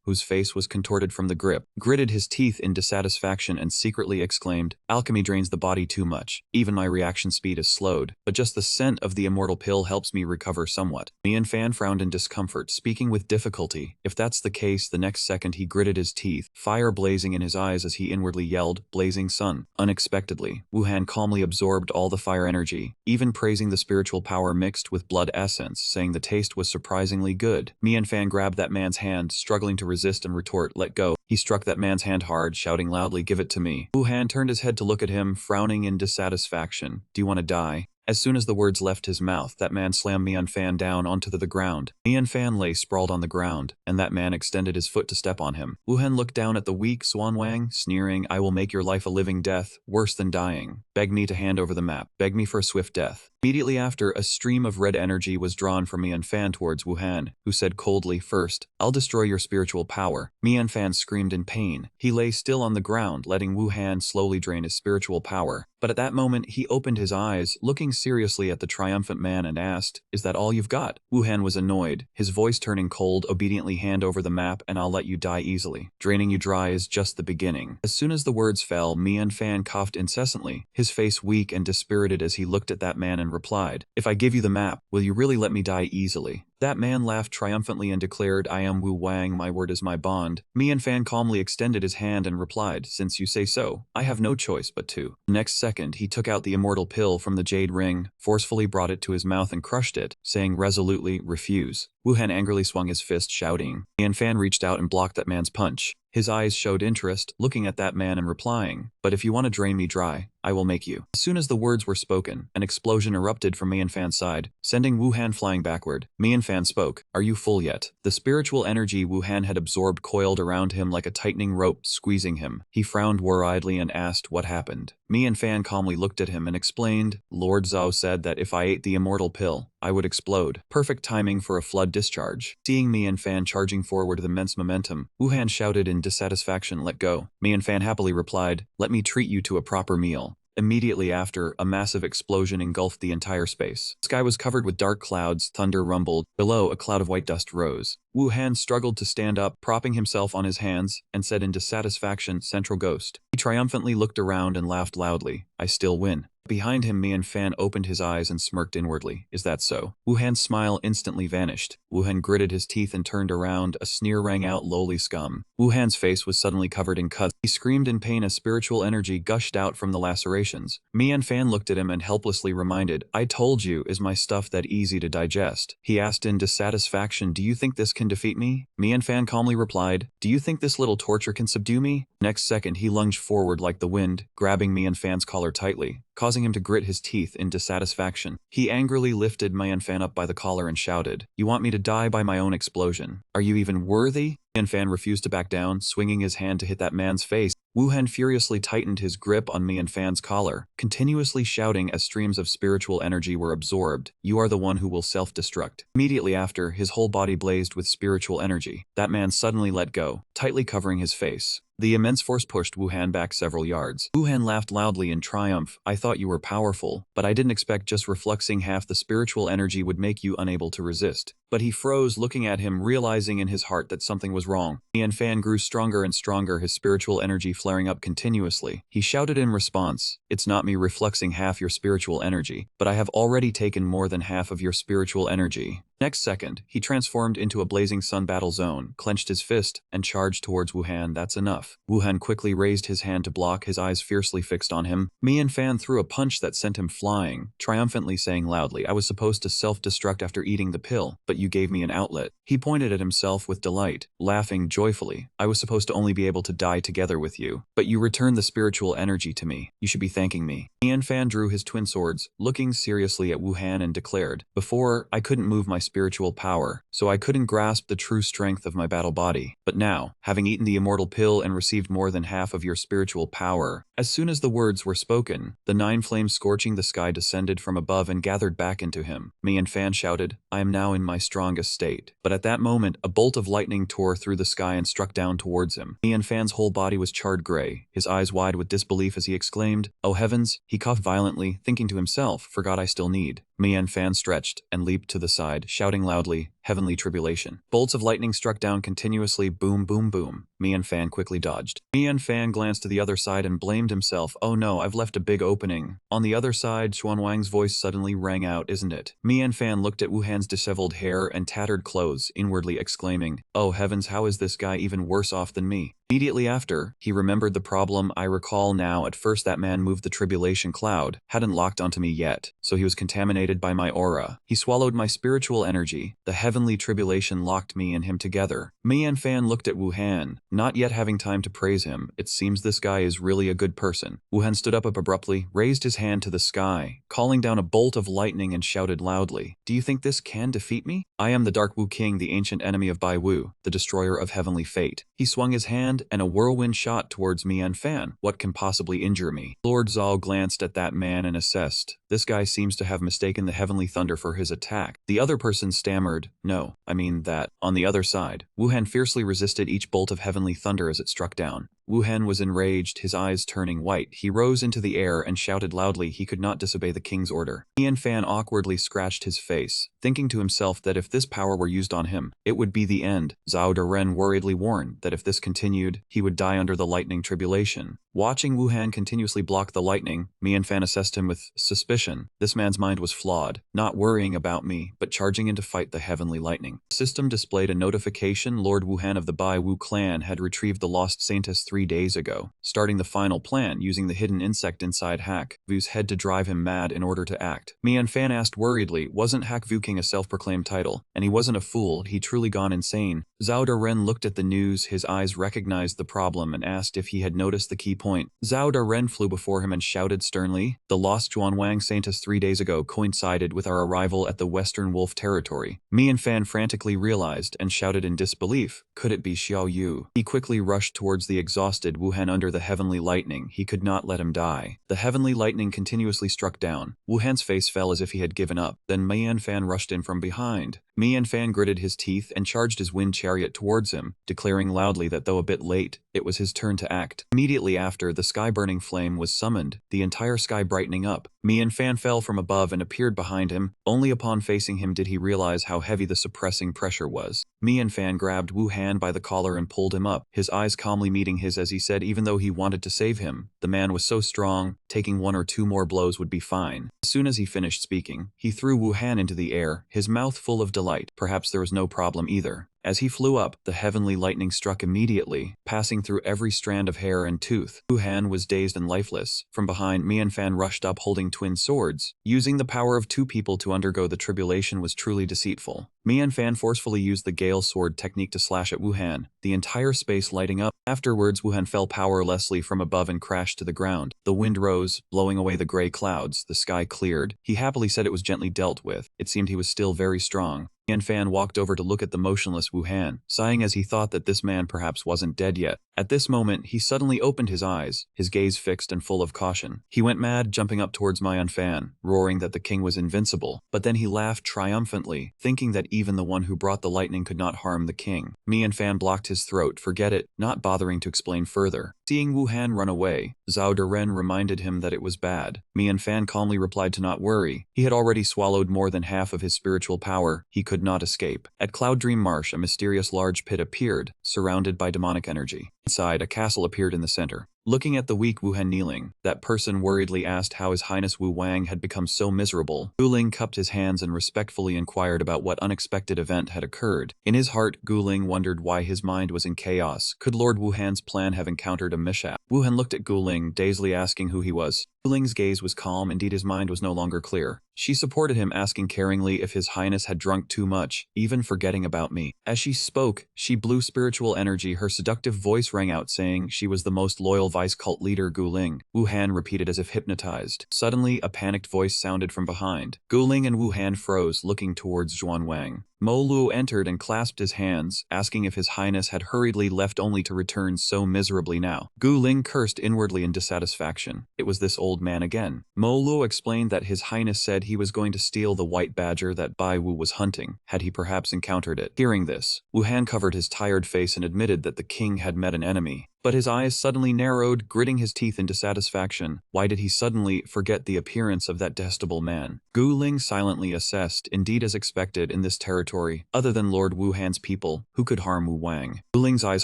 whose face was contorted from the grip, gritted his teeth in dissatisfaction and secretly exclaimed, "Alchemy drains the body too much. Even my reaction speed is slowed, but just the scent of the immortal pill helps me recover somewhat." Mian frowned in discomfort, speaking with difficulty. If that's the case, the next second he gritted his teeth, fire blazing in his eyes as he inwardly yelled, "Blazing sun." Unexpectedly, Wu Han calmly absorbed all the fire energy, even praising the spiritual power mixed with blood essence, saying the taste was surprisingly good. Mian grabbed that man's hand, struggling to resist and retort, "Let go." He struck that man's hand hard, shouting loudly, "Give it to me." Wu Han turned his head to look at him, frowning in dissatisfaction. "Do you want to die?" As soon as the words left his mouth, that man slammed Mian down onto the ground. Mian lay sprawled on the ground, and that man extended his foot to step on him. Wu Han looked down at the weak Xuan Wang, sneering, "I will make your life a living death, worse than dying. Beg me to hand over the map. Beg me for a swift death." Immediately after, a stream of red energy was drawn from Mian towards Wu Han, who said coldly, "First, I'll destroy your spiritual power." Mian screamed in pain. He lay still on the ground, letting Wu Han slowly drain his spiritual power. But at that moment, he opened his eyes, looking seriously at the triumphant man and asked, "Is that all you've got?" Wu Han was annoyed, his voice turning cold. "Obediently hand over the map and I'll let you die easily. Draining you dry is just the beginning." As soon as the words fell, Mian coughed incessantly, his face weak and dispirited as he looked at that man and replied, "If I give you the map, will you really let me die easily?" That man laughed triumphantly and declared, "I am Wu Wang, my word is my bond." Mian calmly extended his hand and replied, "Since you say so, I have no choice but to." The next second, he took out the immortal pill from the jade ring, forcefully brought it to his mouth and crushed it, saying resolutely, "Refuse." Wu Han angrily swung his fist, shouting. Mian reached out and blocked that man's punch. His eyes showed interest, looking at that man and replying, "But if you want to drain me dry, I will make you." As soon as the words were spoken, an explosion erupted from Mian side, sending Wu Han flying backward. Mian spoke, "Are you full yet?" The spiritual energy Wu Han had absorbed coiled around him like a tightening rope, squeezing him. He frowned war-eyedly and asked what happened. Mian calmly looked at him and explained, "Lord Zhao said that if I ate the immortal pill, I would explode. Perfect timing for a flood discharge." Seeing Mian charging forward with immense momentum, Wu Han shouted in dissatisfaction, "Let go." Mian happily replied, "Let me treat you to a proper meal." Immediately after, a massive explosion engulfed the entire space. The sky was covered with dark clouds, thunder rumbled. Below, a cloud of white dust rose. Wu Han struggled to stand up, propping himself on his hands, and said in dissatisfaction, "Central Ghost." He triumphantly looked around and laughed loudly, "I still win." Behind him, Mian opened his eyes and smirked inwardly. "Is that so?" Wu Han's smile instantly vanished. Wu Han gritted his teeth and turned around. A sneer rang out, "Lowly scum." Wu Han's face was suddenly covered in cuts. He screamed in pain as spiritual energy gushed out from the lacerations. Mian looked at him and helplessly reminded, "I told you, is my stuff that easy to digest?" He asked in dissatisfaction, "Do you think this can defeat me?" Mian calmly replied, "Do you think this little torture can subdue me?" Next second, he lunged forward like the wind, grabbing Mian collar tightly, causing him to grit his teeth in dissatisfaction. He angrily lifted Mian up by the collar and shouted, "You want me to die by my own explosion? Are you even worthy?" Mian refused to back down, swinging his hand to hit that man's face. Wu Han furiously tightened his grip on Mian collar, continuously shouting as streams of spiritual energy were absorbed, "You are the one who will self-destruct." Immediately after, his whole body blazed with spiritual energy. That man suddenly let go, tightly covering his face. The immense force pushed Wu Han back several yards. Wu Han laughed loudly in triumph, "I thought you were powerful, but I didn't expect just refluxing half the spiritual energy would make you unable to resist." But he froze, looking at him, realizing in his heart that something was wrong. Mian Fan grew stronger and stronger, his spiritual energy flaring up continuously. He shouted in response, "It's not me reflexing half your spiritual energy, but I have already taken more than half of your spiritual energy." Next second, he transformed into a blazing sun battle zone, clenched his fist, and charged towards Wuhan. "That's enough." Wuhan quickly raised his hand to block, his eyes fiercely fixed on him. Mian Fan threw a punch that sent him flying, triumphantly saying loudly, "I was supposed to self-destruct after eating the pill, but you gave me an outlet." He pointed at himself with delight, laughing joyfully. "I was supposed to only be able to die together with you, but you returned the spiritual energy to me. You should be thanking me." Mian Fan drew his twin swords, looking seriously at Wuhan, and declared, "Before, I couldn't move my spiritual power, so I couldn't grasp the true strength of my battle body. But now, having eaten the immortal pill and received more than half of your spiritual power." As soon as the words were spoken, the 9 flames scorching the sky descended from above and gathered back into him. Mian Fan shouted, "I am now in my strongest state." But at that moment, a bolt of lightning tore through the sky and struck down towards him. Mian Fan's whole body was charred gray, his eyes wide with disbelief as he exclaimed, "Oh heavens!" He coughed violently, thinking to himself, "Forgot I still need." Mian Fan stretched and leaped to the side, shouting loudly, "Heavenly tribulation." Bolts of lightning struck down continuously, boom, boom, boom. Mian Fan quickly dodged. Mian Fan glanced to the other side and blamed himself. "Oh no, I've left a big opening." On the other side, Xuanwang's voice suddenly rang out, "Isn't it?" Mian Fan looked at Wuhan's disheveled hair and tattered clothes, inwardly exclaiming, "Oh heavens, how is this guy even worse off than me?" Immediately after, he remembered the problem. "I recall now, at first that man moved the tribulation cloud, hadn't locked onto me yet, so he was contaminated by my aura. He swallowed my spiritual energy, the heavenly tribulation locked me and him together." Mian Fan looked at Wuhan, not yet having time to praise him. "It seems this guy is really a good person." Wuhan stood up abruptly, raised his hand to the sky, calling down a bolt of lightning, and shouted loudly, "Do you think this can defeat me? I am the Dark Wu King, the ancient enemy of Bai Wu, the destroyer of heavenly fate." He swung his hand, and a whirlwind shot towards Mian Fan. "What can possibly injure me?" Lord Zhao glanced at that man and assessed, "This guy seems to have mistaken the heavenly thunder for his attack." The other person stammered, "No, I mean that." On the other side, Wuhan fiercely resisted each bolt of heavenly thunder as it struck down. Wuhan was enraged, his eyes turning white. He rose into the air and shouted loudly he could not disobey the king's order. Mian Fan awkwardly scratched his face, thinking to himself that if this power were used on him, it would be the end. Zhao Deren worriedly warned that if this continued, he would die under the lightning tribulation. Watching Wuhan continuously block the lightning, Mian Fan assessed him with suspicion. This man's mind was flawed, not worrying about me, but charging in to fight the heavenly lightning. The system displayed a notification. Lord Wuhan of the Bai Wu clan had retrieved the lost Saintess 3 days ago, starting the final plan using the hidden insect inside Hack Vu's head to drive him mad in order to act. Mian Fan asked worriedly, wasn't Hack Vu King a self-proclaimed title? And he wasn't a fool, he'd truly gone insane. Zhao Deren looked at the news, his eyes recognized the problem, and asked if he had noticed the key point. Zhao Deren flew before him and shouted sternly, "The lost Xuanwang Saintess 3 days ago coincided with our arrival at the Western Wolf territory." Mian Fan frantically realized and shouted in disbelief, "Could it be Xiao Yu?" He quickly rushed towards the exhausted Wuhan under the heavenly lightning. He could not let him die. The heavenly lightning continuously struck down. Wuhan's face fell as if he had given up. Then Mian Fan rushed in from behind. Mian Fan gritted his teeth and charged his wind chariot towards him, declaring loudly that though a bit late, it was his turn to act. Immediately after, the sky-burning flame was summoned, the entire sky brightening up. Mian Fan fell from above and appeared behind him. Only upon facing him did he realize how heavy the suppressing pressure was. Mian Fan grabbed Wuhan by the collar and pulled him up, his eyes calmly meeting his as he said even though he wanted to save him, the man was so strong, taking 1 or 2 more blows would be fine. As soon as he finished speaking, he threw Wuhan into the air, his mouth full of delight. Perhaps there was no problem either. As he flew up, the heavenly lightning struck immediately, passing through every strand of hair and tooth. Wuhan was dazed and lifeless. From behind, Mian Fan rushed up holding twin swords. Using the power of 2 people to undergo the tribulation was truly deceitful. Mian Fan forcefully used the Gale Sword technique to slash at Wuhan, the entire space lighting up. Afterwards, Wuhan fell powerlessly from above and crashed to the ground. The wind rose, blowing away the gray clouds. The sky cleared. He happily said it was gently dealt with. It seemed he was still very strong. Mian Fan walked over to look at the motionless Wuhan, sighing as he thought that this man perhaps wasn't dead yet. At this moment, he suddenly opened his eyes, his gaze fixed and full of caution. He went mad, jumping up towards Mian Fan, roaring that the king was invincible. But then he laughed triumphantly, thinking that even the one who brought the lightning could not harm the king. Mian Fan blocked his throat, forget it, not bothering to explain further. Seeing Wuhan run away, Zhao Deren reminded him that it was bad. Mian Fan calmly replied to not worry. He had already swallowed more than half of his spiritual power. He could could not escape. At Cloud Dream Marsh, a mysterious large pit appeared, surrounded by demonic energy. Inside, a castle appeared in the center. Looking at the weak Wu Han kneeling, that person worriedly asked how His Highness Wu Wang had become so miserable. Guling cupped his hands and respectfully inquired about what unexpected event had occurred. In his heart, Guling wondered why his mind was in chaos. Could Lord Wu Han's plan have encountered a mishap? Wu Han looked at Guling, dazedly asking who he was. Guling's gaze was calm, indeed his mind was no longer clear. She supported him, asking caringly if His Highness had drunk too much, even forgetting about me. As she spoke, she blew spiritual energy. Her seductive voice rang out saying she was the most loyal vice cult leader. Guling. Wu Han repeated as if hypnotized. Suddenly, a panicked voice sounded from behind. Guling and Wu Han froze, looking towards Zhuan Wang. Mo Luo entered and clasped his hands, asking if His Highness had hurriedly left only to return so miserably now. Guling cursed inwardly in dissatisfaction. It was this old man again. Mo Luo explained that His Highness said he was going to steal the white badger that Bai Wu was hunting, had he perhaps encountered it. Hearing this, Wu Han covered his tired face and admitted that the king had met an enemy. But his eyes suddenly narrowed, gritting his teeth in dissatisfaction. Why did he suddenly forget the appearance of that detestable man? Guling silently assessed, indeed as expected in this territory, other than Lord Wu Han's people, who could harm Wu Wang. Guling's eyes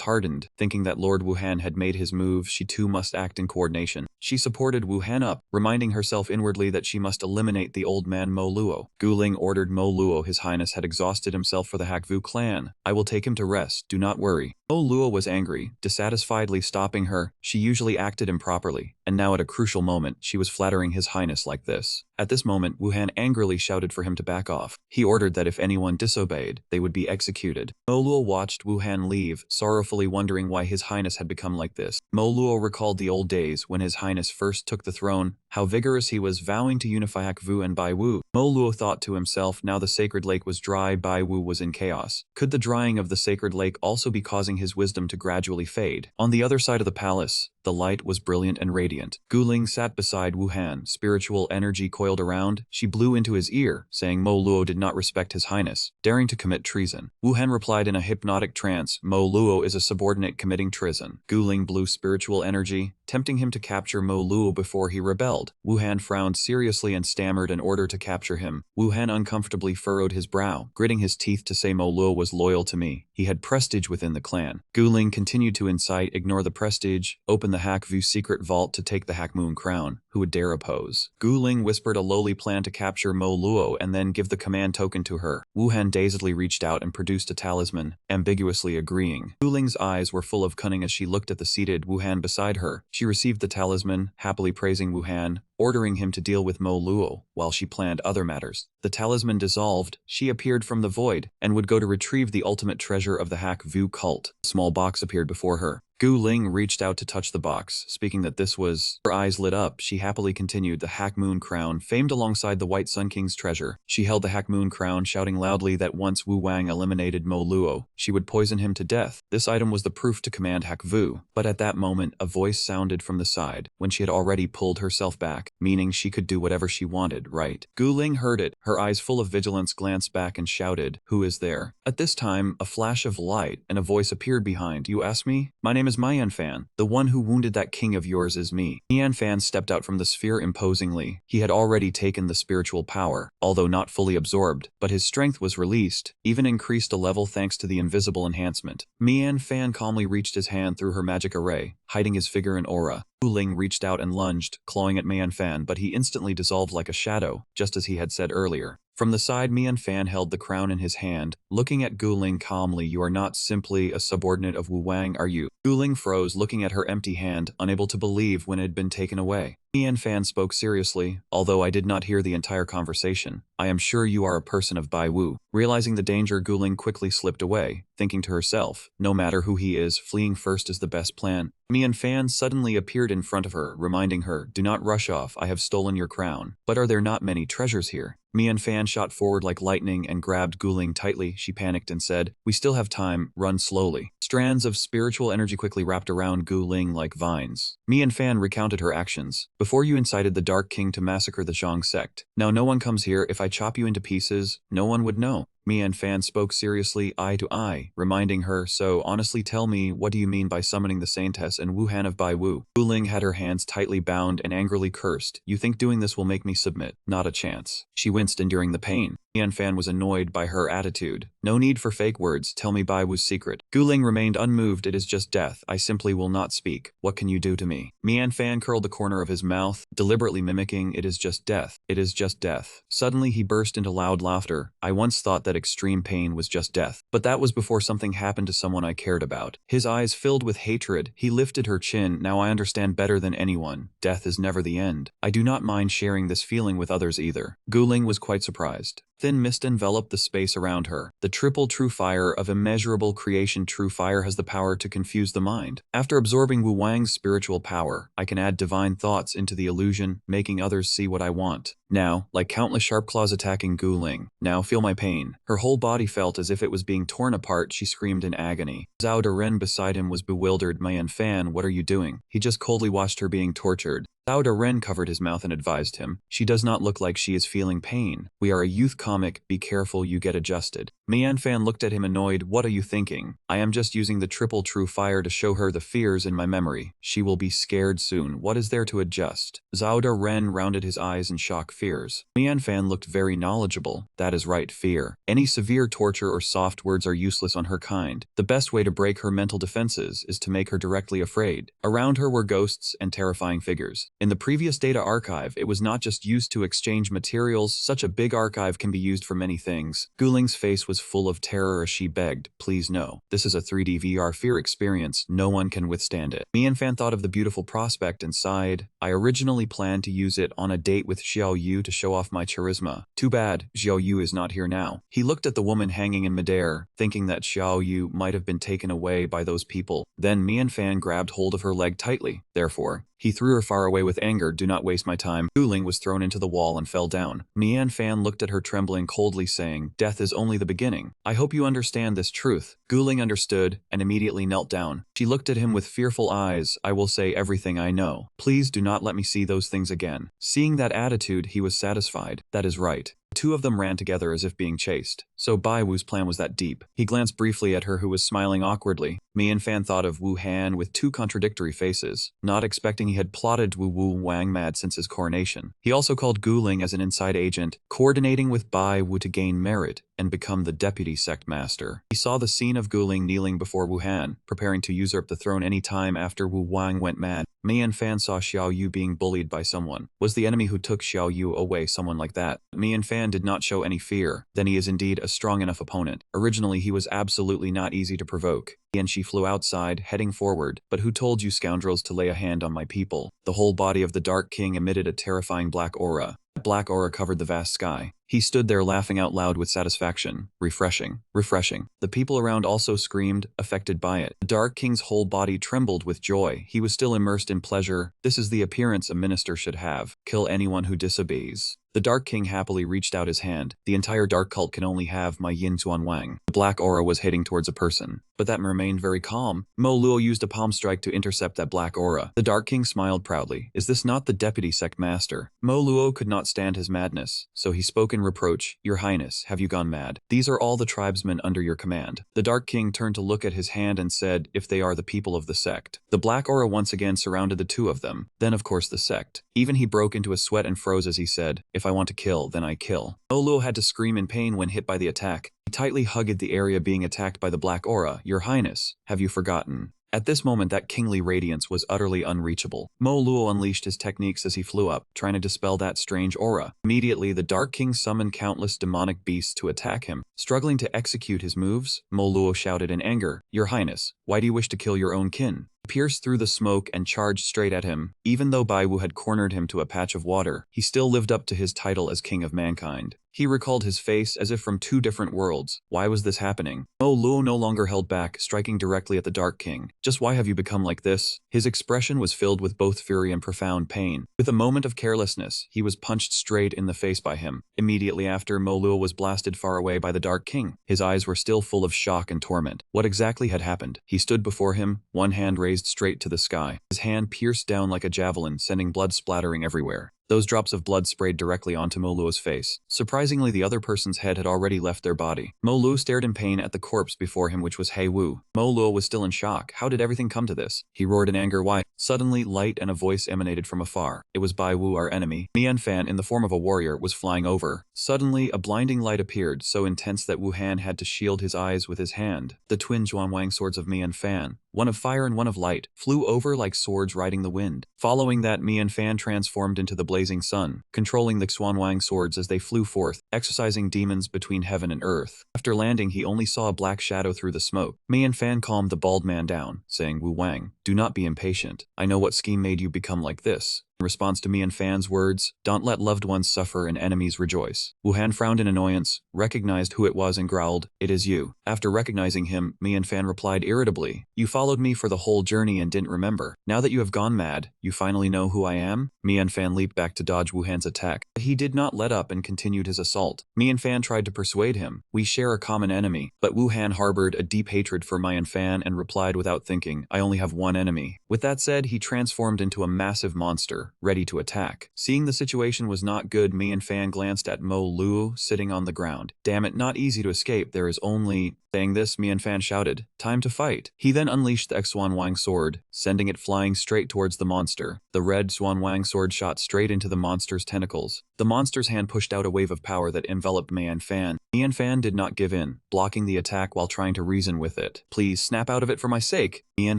hardened, thinking that Lord Wu Han had made his move. She too must act in coordination. She supported Wu Han up, reminding herself inwardly that she must eliminate the old man Mo Luo. Guling ordered Mo Luo. His Highness had exhausted himself for the Hakvu clan. I will take him to rest, do not worry. Mo Luo was angry, dissatisfiedly stopping her. She usually acted improperly, and now at a crucial moment, she was flattering His Highness like this. At this moment, Wu Han angrily shouted for him to back off. He ordered that if anyone disobeyed, they would be executed. Mo Luo watched Wu Han leave, sorrowfully wondering why His Highness had become like this. Mo Luo recalled the old days when His Highness first took the throne, how vigorous he was, vowing to unify Hakvu and Bai Wu. Mo Luo thought to himself, now the sacred lake was dry, Bai Wu was in chaos. Could the drying of the sacred lake also be causing his wisdom to gradually fade? On the other side of the palace, the light was brilliant and radiant. Guling sat beside Wu Han, spiritual energy coiled around. She blew into his ear, saying Mo Luo did not respect His Highness, daring to commit treason. Wu Han replied in a hypnotic trance, Mo Luo is a subordinate committing treason. Guling blew spiritual energy, tempting him to capture Mo Luo before he rebelled. Wu Han frowned seriously and stammered an order to capture him. Wu Han uncomfortably furrowed his brow, gritting his teeth to say Mo Luo was loyal to me. He had prestige within the clan. Guling continued to incite, ignore the prestige, open the Hakvu secret vault to take the Hakmoon crown. Who would dare oppose? Guling whispered a lowly plan to capture Mo Luo and then give the command token to her. Wu Han dazedly reached out and produced a talisman, ambiguously agreeing. Guling's eyes were full of cunning as she looked at the seated Wu Han beside her. She received the talisman, happily praising Wu Han, ordering him to deal with Mo Luo, while she planned other matters. The talisman dissolved, she appeared from the void, and would go to retrieve the ultimate treasure of the Hakvu cult. A small box appeared before her. Guling reached out to touch the box, speaking that this was... Her eyes lit up. She happily continued, the Hakmoon crown, famed alongside the White Sun King's treasure. She held the Hakmoon crown, shouting loudly that once Wu Wang eliminated Mo Luo, she would poison him to death. This item was the proof to command Hakvu. But at that moment, a voice sounded from the side, when she had already pulled herself back, meaning she could do whatever she wanted, right? Guling heard it. Her eyes full of vigilance glanced back and shouted, who is there? At this time, a flash of light and a voice appeared behind. You ask me? My name is Mian Fan. The one who wounded that king of yours is me. Mian Fan stepped out from the sphere imposingly. He had already taken the spiritual power, although not fully absorbed, but his strength was released, even increased a level thanks to the invisible enhancement. Mian Fan calmly reached his hand through her magic array, hiding his figure and aura. Guling reached out and lunged, clawing at Mian Fan, but he instantly dissolved like a shadow, just as he had said earlier. From the side, Mian Fan held the crown in his hand, looking at Guling calmly. You are not simply a subordinate of Wu Wang, are you? Guling froze, looking at her empty hand, unable to believe when it had been taken away. Mian Fan spoke seriously, although I did not hear the entire conversation. I am sure you are a person of Bai Wu. Realizing the danger, Guling quickly slipped away, thinking to herself, no matter who he is, fleeing first is the best plan. Mian Fan suddenly appeared in front of her, reminding her, do not rush off, I have stolen your crown. But are there not many treasures here? Mian Fan shot forward like lightning and grabbed Guling tightly. She panicked and said, we still have time, run slowly. Strands of spiritual energy quickly wrapped around Guling like vines. Mian Fan recounted her actions. Before you incited the Dark King to massacre the Zhang sect. Now no one comes here. If I chop you into pieces, no one would know. Mian Fan spoke seriously, eye to eye, reminding her, so honestly tell me, what do you mean by summoning the Saintess and Wu Han of Bai Wu? Guling had her hands tightly bound and angrily cursed. You think doing this will make me submit? Not a chance. She winced, enduring the pain. Mian Fan was annoyed by her attitude. No need for fake words, tell me Bai Wu's secret. Guling remained unmoved, it is just death, I simply will not speak. What can you do to me? Mian Fan curled the corner of his mouth, deliberately mimicking it is just death, it is just death. Suddenly he burst into loud laughter. I once thought that extreme pain was just death, but that was before something happened to someone I cared about. His eyes filled with hatred, he lifted her chin, now I understand better than anyone. Death is never the end. I do not mind sharing this feeling with others either. Guling was quite surprised. Thin mist enveloped the space around her. The triple true fire of immeasurable creation. True fire has the power to confuse the mind. After absorbing Wu Wang's spiritual power, I can add divine thoughts into the illusion, making others see what I want. Now, like countless sharp claws attacking Guling. Now feel my pain. Her whole body felt as if it was being torn apart. She screamed in agony. Zhao Ren beside him was bewildered. Mian Fan, what are you doing? He just coldly watched her being tortured. Zhao Ren covered his mouth and advised him. She does not look like she is feeling pain. We are a youth comic, be careful you get adjusted. Mian Fan looked at him annoyed. What are you thinking? I am just using the triple true fire to show her the fears in my memory. She will be scared soon. What is there to adjust? Zhao Ren rounded his eyes in shock. Fears. Mian Fan looked very knowledgeable. That is right, fear. Any severe torture or soft words are useless on her kind. The best way to break her mental defenses is to make her directly afraid. Around her were ghosts and terrifying figures. In the previous data archive, it was not just used to exchange materials. Such a big archive can be used for many things. Guling's face was full of terror as she begged, please no. This is a 3D VR fear experience. No one can withstand it. Mian Fan thought of the beautiful prospect and sighed. I originally planned to use it on a date with Xiao Yu to show off my charisma. Too bad, Xiao Yu is not here now. He looked at the woman hanging in midair, thinking that Xiao Yu might have been taken away by those people. Then Mian Fan grabbed hold of her leg tightly. Therefore, he threw her far away with anger. Do not waste my time. Guling was thrown into the wall and fell down. Mian Fan looked at her trembling coldly saying, death is only the beginning. I hope you understand this truth. Guling understood and immediately knelt down. She looked at him with fearful eyes. I will say everything I know. Please do not let me see those things again. Seeing that attitude, he was satisfied. That is right. The two of them ran together as if being chased. So Bai Wu's plan was that deep. He glanced briefly at her who was smiling awkwardly. Mian Fan thought of Wu Han with two contradictory faces, not expecting he had plotted Wu Wang mad since his coronation. He also called Guling as an inside agent, coordinating with Bai Wu to gain merit and become the deputy sect master. He saw the scene of Guling kneeling before Wu Han, preparing to usurp the throne any time after Wu Wang went mad. Mian Fan saw Xiao Yu being bullied by someone. Was the enemy who took Xiao Yu away someone like that? Mian Fan did not show any fear. Then he is indeed a strong enough opponent. Originally he was absolutely not easy to provoke. And she flew outside, heading forward. But who told you scoundrels to lay a hand on my people? The whole body of the Dark King emitted a terrifying black aura. That black aura covered the vast sky. He stood there laughing out loud with satisfaction. Refreshing. Refreshing. The people around also screamed, affected by it. The Dark King's whole body trembled with joy. He was still immersed in pleasure. This is the appearance a minister should have. Kill anyone who disobeys. The Dark King happily reached out his hand. The entire Dark Cult can only have my Yin Zuan Wang. The black aura was heading towards a person, but that remained very calm. Mo Luo used a palm strike to intercept that black aura. The Dark King smiled proudly. Is this not the deputy sect master? Mo Luo could not stand his madness, so he spoke in reproach. Your Highness, have you gone mad? These are all the tribesmen under your command. The Dark King turned to look at his hand and said, if they are the people of the sect. The black aura once again surrounded the two of them. Then of course the sect. Even he broke into a sweat and froze as he said, if I want to kill, then I kill. Mo Luo had to scream in pain when hit by the attack. He tightly hugged the area being attacked by the black aura. Your Highness, have you forgotten? At this moment that kingly radiance was utterly unreachable. Mo Luo unleashed his techniques as he flew up, trying to dispel that strange aura. Immediately, the Dark King summoned countless demonic beasts to attack him. Struggling to execute his moves, Mo Luo shouted in anger, Your Highness, why do you wish to kill your own kin? Pierced through the smoke and charged straight at him. Even though Bai Wu had cornered him to a patch of water, he still lived up to his title as King of Mankind. He recalled his face as if from two different worlds. Why was this happening? Mo Luo no longer held back, striking directly at the Dark King. Just why have you become like this? His expression was filled with both fury and profound pain. With a moment of carelessness, he was punched straight in the face by him. Immediately after, Mo Luo was blasted far away by the Dark King. His eyes were still full of shock and torment. What exactly had happened? He stood before him, one hand raised straight to the sky. His hand pierced down like a javelin, sending blood splattering everywhere. Those drops of blood sprayed directly onto Mo Luo's face. Surprisingly, the other person's head had already left their body. Mo Luo stared in pain at the corpse before him, which was Hei Wu. Mo Luo was still in shock. How did everything come to this? He roared in anger. Why? Suddenly, light and a voice emanated from afar. It was Bai Wu, our enemy. Mian Fan, in the form of a warrior, was flying over. Suddenly, a blinding light appeared, so intense that Wu Han had to shield his eyes with his hand. The twin Zhuanwang swords of Mian Fan, one of fire and one of light, flew over like swords riding the wind. Following that, Mian Fan transformed into the blazing sun, controlling the Xuanwang swords as they flew forth, exercising demons between heaven and earth. After landing, he only saw a black shadow through the smoke. Mian Fan calmed the bald man down, saying, Wu Wang, do not be impatient. I know what scheme made you become like this. In response to Mian Fan's words, don't let loved ones suffer and enemies rejoice. Wu Han frowned in annoyance, recognized who it was and growled, it is you. After recognizing him, Mian Fan replied irritably, you followed me for the whole journey and didn't remember. Now that you have gone mad, you finally know who I am? Mian Fan leaped back to dodge Wu Han's attack, but he did not let up and continued his assault. Mian Fan tried to persuade him, we share a common enemy, but Wu Han harbored a deep hatred for Mian Fan and replied without thinking, I only have one enemy. With that said, he transformed into a massive monster, ready to attack. Seeing the situation was not good, Mian Fan glanced at Mo Luo sitting on the ground. Damn it, not easy to escape, there is only... Saying this, Mian Fan shouted, time to fight. He then unleashed the Xuanwang sword, sending it flying straight towards the monster. The red Xuanwang sword shot straight into the monster's tentacles. The monster's hand pushed out a wave of power that enveloped Mian Fan. Mian Fan did not give in, blocking the attack while trying to reason with it. Please, snap out of it for my sake. Mian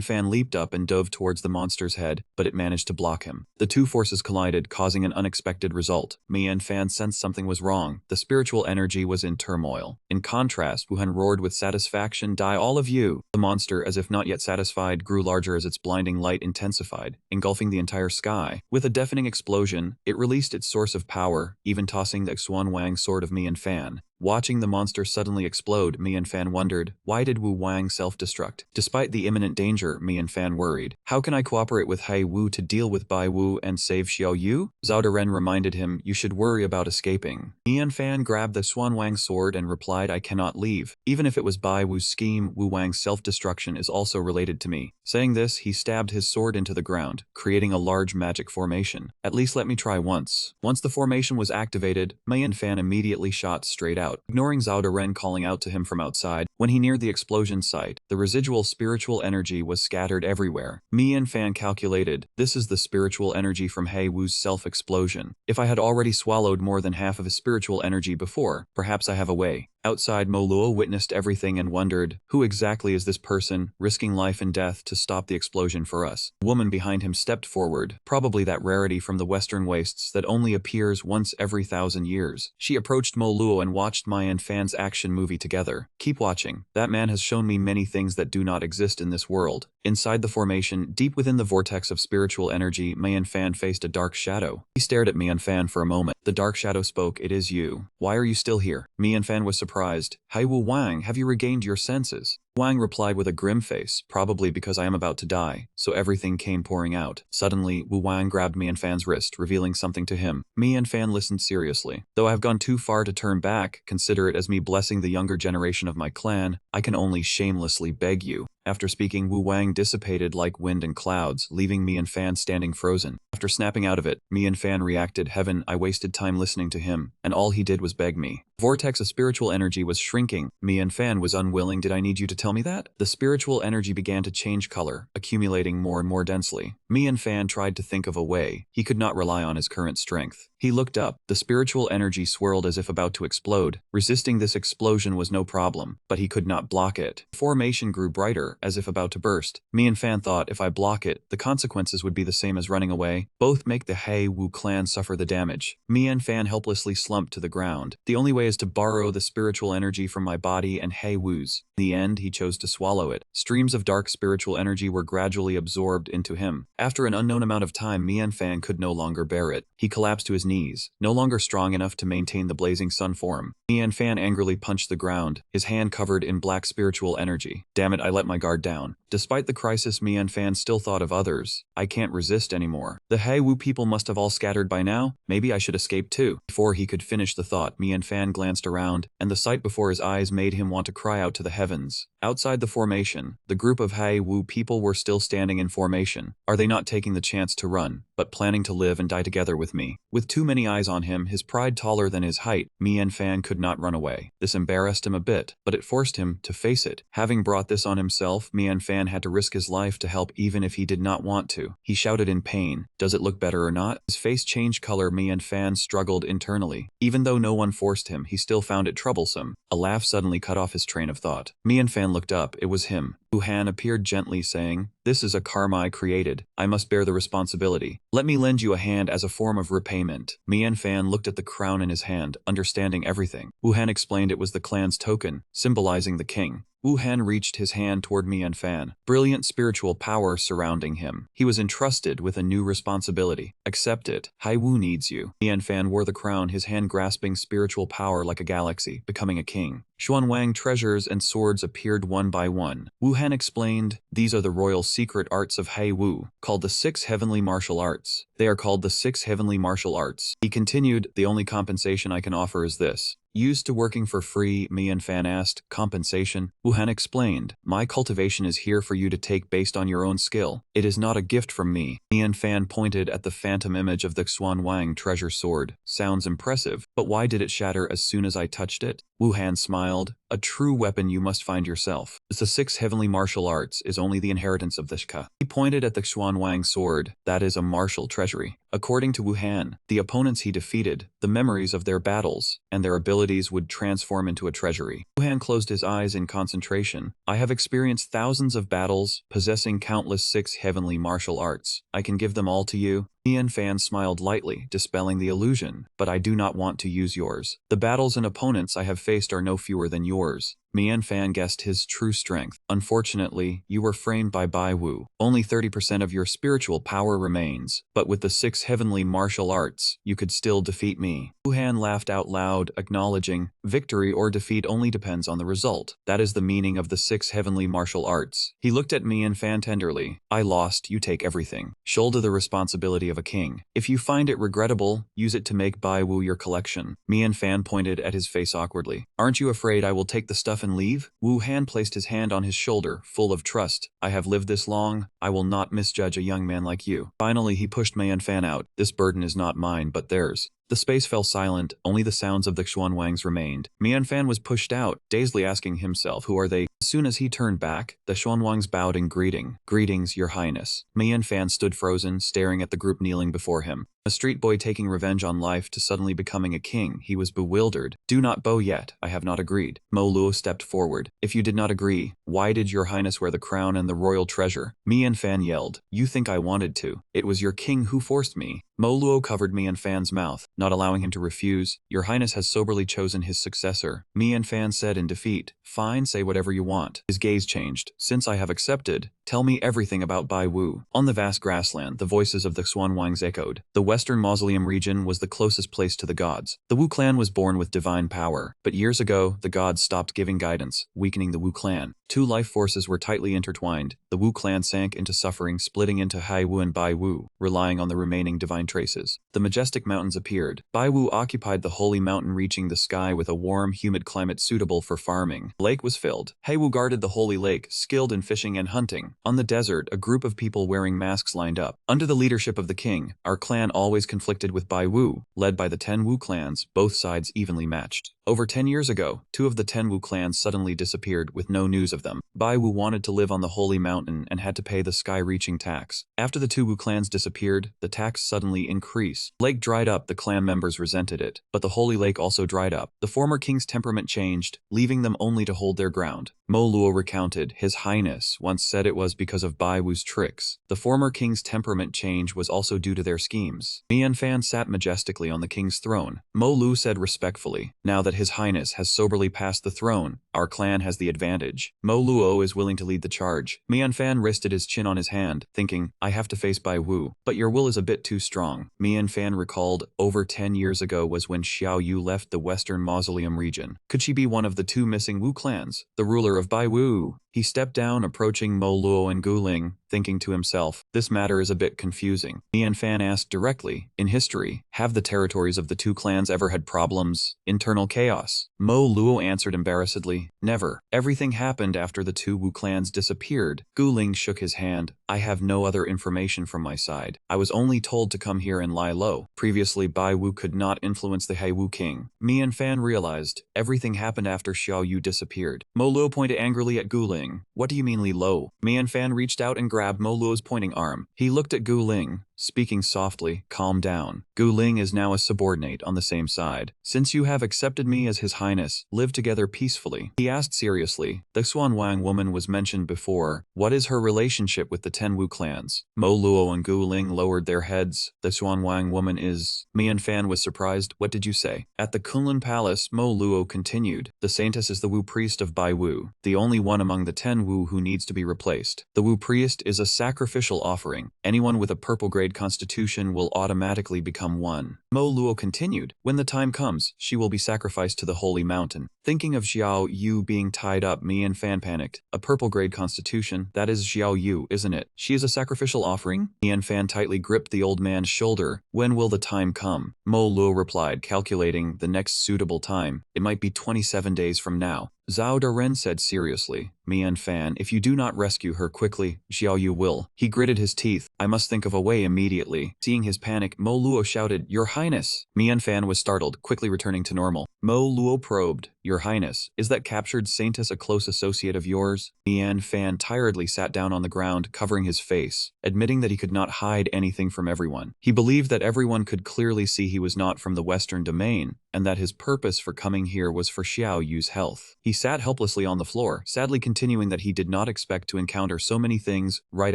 Fan leaped up and dove towards the monster's head, but it managed to block him. The two forces collided, causing an unexpected result. Mian Fan sensed something was wrong. The spiritual energy was in turmoil. In contrast, Wu Han roared with satisfaction, die all of you. The monster, as if not yet satisfied, grew larger as its blinding light intensified, engulfing the entire sky. With a deafening explosion, it released its source of power, even tossing the Xuanwang sword of Mian Fan. Watching the monster suddenly explode, Mian Fan wondered, why did Wu Wang self-destruct? Despite the imminent danger, Mian Fan worried. How can I cooperate with Hei Wu to deal with Bai Wu and save Xiao Yu? Zhao Deren reminded him, you should worry about escaping. Mian Fan grabbed the Xuanwang sword and replied, I cannot leave. Even if it was Bai Wu's scheme, Wu Wang's self-destruction is also related to me. Saying this, he stabbed his sword into the ground, creating a large magic formation. At least let me try once. Once the formation was activated, Mian Fan immediately shot straight out, ignoring Zhao Deren calling out to him from outside. When he neared the explosion site, the residual spiritual energy was scattered everywhere. Mian Fan calculated, this is the spiritual energy from Hei Wu's self-explosion. If I had already swallowed more than half of his spiritual energy before, perhaps I have a way. Outside, Mo Luo witnessed everything and wondered, who exactly is this person, risking life and death to stop the explosion for us? A woman behind him stepped forward, probably that rarity from the western wastes that only appears once every 1,000 years. She approached Mo Luo and watched Mian Fan's action movie together. Keep watching. That man has shown me many things that do not exist in this world. Inside the formation, deep within the vortex of spiritual energy, Mian Fan faced a dark shadow. He stared at Mian Fan for a moment. The dark shadow spoke, it is you. Why are you still here? Mian Fan was surprised. Hai Wu Wang, have you regained your senses? Wang replied with a grim face, probably because I am about to die, so everything came pouring out. Suddenly, Wu Wang grabbed Mian Fan's wrist, revealing something to him. Mian Fan listened seriously. Though I have gone too far to turn back, consider it as me blessing the younger generation of my clan, I can only shamelessly beg you. After speaking, Wu Wang dissipated like wind and clouds, leaving Mian Fan standing frozen. After snapping out of it, Mian Fan reacted, heaven, I wasted time listening to him, and all he did was beg me. Vortex of spiritual energy was shrinking. Mian Fan was unwilling. Did I need you to tell me that? The spiritual energy began to change color, accumulating more and more densely. Mian Fan tried to think of a way. He could not rely on his current strength. He looked up. The spiritual energy swirled as if about to explode. Resisting this explosion was no problem, but he could not block it. The formation grew brighter, as if about to burst. Mian Fan thought, if I block it, the consequences would be the same as running away. Both make the Hei Wu clan suffer the damage. Mian Fan helplessly slumped to the ground. The only way is to borrow the spiritual energy from my body and Hei Wu's. In the end, he chose to swallow it. Streams of dark spiritual energy were gradually absorbed into him. After an unknown amount of time, Mian Fan could no longer bear it. He collapsed to his knees, no longer strong enough to maintain the blazing sun form. Mian Fan angrily punched the ground, his hand covered in black spiritual energy. Damn it, I let my guard down. Despite the crisis, Mian Fan still thought of others. I can't resist anymore. The Hei Wu people must have all scattered by now. Maybe I should escape too. Before he could finish the thought, Mian Fan glanced around, and the sight before his eyes made him want to cry out to the heavens. Outside the formation, the group of Hei Wu people were still standing in formation. Are they not taking the chance to run? but planning to live and die together with me. With too many eyes on him, his pride taller than his height, Mian Fan could not run away. This embarrassed him a bit, but it forced him to face it. Having brought this on himself, Mian Fan had to risk his life to help even if he did not want to. He shouted in pain, "Does it look better or not?" His face changed color. Mian Fan struggled internally. Even though no one forced him, he still found it troublesome. A laugh suddenly cut off his train of thought. Mian Fan looked up. It was him. Wuhan appeared gently, saying, "This is a karma I created. I must bear the responsibility. Let me lend you a hand as a form of repayment." Mian Fan looked at the crown in his hand, understanding everything. Wuhan explained it was the clan's token, symbolizing the king. Wuhan reached his hand toward Mian Fan, brilliant spiritual power surrounding him. He was entrusted with a new responsibility. Accept it. Hai Wu needs you. Mian Fan wore the crown, his hand grasping spiritual power like a galaxy, becoming a king. Xuanwang treasures and swords appeared one by one. Wuhan explained, "These are the royal secret arts of Hai Wu, called the 6 heavenly martial arts. They are called the 6 heavenly martial arts." He continued, "The only compensation I can offer is this." "Used to working for free?" Mian Fan asked. "Compensation?" Wuhan explained, "My cultivation is here for you to take based on your own skill. It is not a gift from me." Mian Fan pointed at the phantom image of the Xuanwang treasure sword. "Sounds impressive, but why did it shatter as soon as I touched it?" Wuhan smiled. "A true weapon you must find yourself. The 6 heavenly martial arts is only the inheritance of the Shika." He pointed at the Xuanwang sword. "That is a martial treasury." According to Wuhan, the opponents he defeated, the memories of their battles, and their abilities would transform into a treasury. Wuhan closed his eyes in concentration. "I have experienced thousands of battles, possessing countless 6 heavenly martial arts. I can give them all to you." Mian Fan smiled lightly, dispelling the illusion, "But I do not want to use yours. The battles and opponents I have faced are no fewer than yours." Mian Fan guessed his true strength. "Unfortunately, you were framed by Bai Wu. Only 30% of your spiritual power remains, but with the 6 heavenly martial arts, you could still defeat me." Wuhan laughed out loud, acknowledging, "Victory or defeat only depends on the result. That is the meaning of the 6 heavenly martial arts." He looked at Mian Fan tenderly. "I lost, you take everything. Shoulder the responsibility of a king. If you find it regrettable, use it to make Bai Wu your collection." Mian Fan pointed at his face awkwardly. "Aren't you afraid I will take the stuff and leave?" Wuhan placed his hand on his shoulder, full of trust. "I have lived this long. I will not misjudge a young man like you." Finally, he pushed Mian Fan out. "This burden is not mine, but theirs." The space fell silent, only the sounds of the Xuanwangs remained. Mian Fan was pushed out, dazedly asking himself, "Who are they?" As soon as he turned back, the Xuanwangs bowed in greeting. "Greetings, your highness." Mian Fan stood frozen, staring at the group kneeling before him. A street boy taking revenge on life to suddenly becoming a king, he was bewildered. "Do not bow yet, I have not agreed." Mo Luo stepped forward. "If you did not agree, why did your highness wear the crown and the royal treasure?" Mian Fan yelled, "You think I wanted to? It was your king who forced me." Mo Luo covered Mian Fan's mouth, not allowing him to refuse. "Your highness has soberly chosen his successor." Mian Fan said in defeat, "Fine, say whatever you want." His gaze changed. "Since I have accepted, tell me everything about Bai Wu." On the vast grassland, the voices of the Xuanwangs echoed. The Western Mausoleum region was the closest place to the gods. The Wu clan was born with divine power, but years ago, the gods stopped giving guidance, weakening the Wu clan. 2 life forces were tightly intertwined. The Wu clan sank into suffering, splitting into Hai Wu and Bai Wu, relying on the remaining divine traces. The majestic mountains appeared. Bai Wu occupied the holy mountain, reaching the sky with a warm, humid climate suitable for farming. The lake was filled. Hai Wu guarded the holy lake, skilled in fishing and hunting. On the desert, a group of people wearing masks lined up. Under the leadership of the king, our clan always conflicted with Bai Wu, led by the 10 Wu clans, both sides evenly matched. Over 10 years ago, 2 of the 10 Wu clans suddenly disappeared with no news of them. Bai Wu wanted to live on the holy mountain and had to pay the sky-reaching tax. After the 2 Wu clans disappeared, the tax suddenly increased. Lake dried up, the clan members resented it, but the holy lake also dried up. The former king's temperament changed, leaving them only to hold their ground. Mo Luo recounted, "His Highness once said it was because of Bai Wu's tricks. The former king's temperament change was also due to their schemes." Mian Fan sat majestically on the king's throne. Mo Lu said respectfully, "Now that His Highness has soberly passed the throne, our clan has the advantage. Mo Luo is willing to lead the charge." Mian Fan rested his chin on his hand, thinking, "I have to face Bai Wu, but your will is a bit too strong." Mian Fan recalled, over 10 years ago was when Xiao Yu left the Western Mausoleum region. Could she be one of the 2 missing Wu clans, the ruler of Bai Wu? He stepped down, approaching Mo Luo and Guling. thinking to himself, this matter is a bit confusing. Mian Fan asked directly, in history, have the territories of the two clans ever had problems? Internal chaos? Mo Luo answered embarrassedly, never. Everything happened after the two Wu clans disappeared. Gu Ling shook his hand, I have no other information from my side. I was only told to come here and lie low. Previously, Bai Wu could not influence the Hai Wu king. Mian Fan realized, everything happened after Xiao Yu disappeared. Mo Luo pointed angrily at Gu Ling. What do you mean lie low? Mian Fan reached out and grabbed Mo Luo's pointing arm. He looked at Gu Ling, speaking softly, calm down. Gu Ling is now a subordinate on the same side. Since you have accepted me as His Highness, live together peacefully. He asked seriously. The Xuan Wang woman was mentioned before. What is her relationship with the 10 Wu clans? Mo Luo and Gu Ling lowered their heads. The Xuan Wang woman is... Mian Fan was surprised. What did you say? At the Kunlun Palace, Mo Luo continued. The saintess is the Wu priest of Bai Wu, the only one among the 10 Wu who needs to be replaced. The Wu priest is a sacrificial offering. Anyone with a purple grade constitution will automatically become one. Mo Luo continued. When the time comes, she will be sacrificed to the holy mountain. Thinking of Xiao Yu being tied up, Mian Fan panicked. A purple grade constitution, that is Xiao Yu, isn't it? She is a sacrificial offering? Mian Fan tightly gripped the old man's shoulder. When will the time come? Mo Luo replied, calculating the next suitable time. It might be 27 days from now. Zhao Daren said seriously, Mian Fan, if you do not rescue her quickly, Xiao Yu will. He gritted his teeth. I must think of a way immediately. Seeing his panic, Mo Luo shouted, Your Highness! Mian Fan was startled, quickly returning to normal. Mo Luo probed, Your Highness, is that captured saintess a close associate of yours? Mian Fan tiredly sat down on the ground, covering his face, admitting that he could not hide anything from everyone. He believed that everyone could clearly see he was not from the Western domain, and that his purpose for coming here was for Xiao Yu's health. He sat helplessly on the floor, sadly continuing that he did not expect to encounter so many things right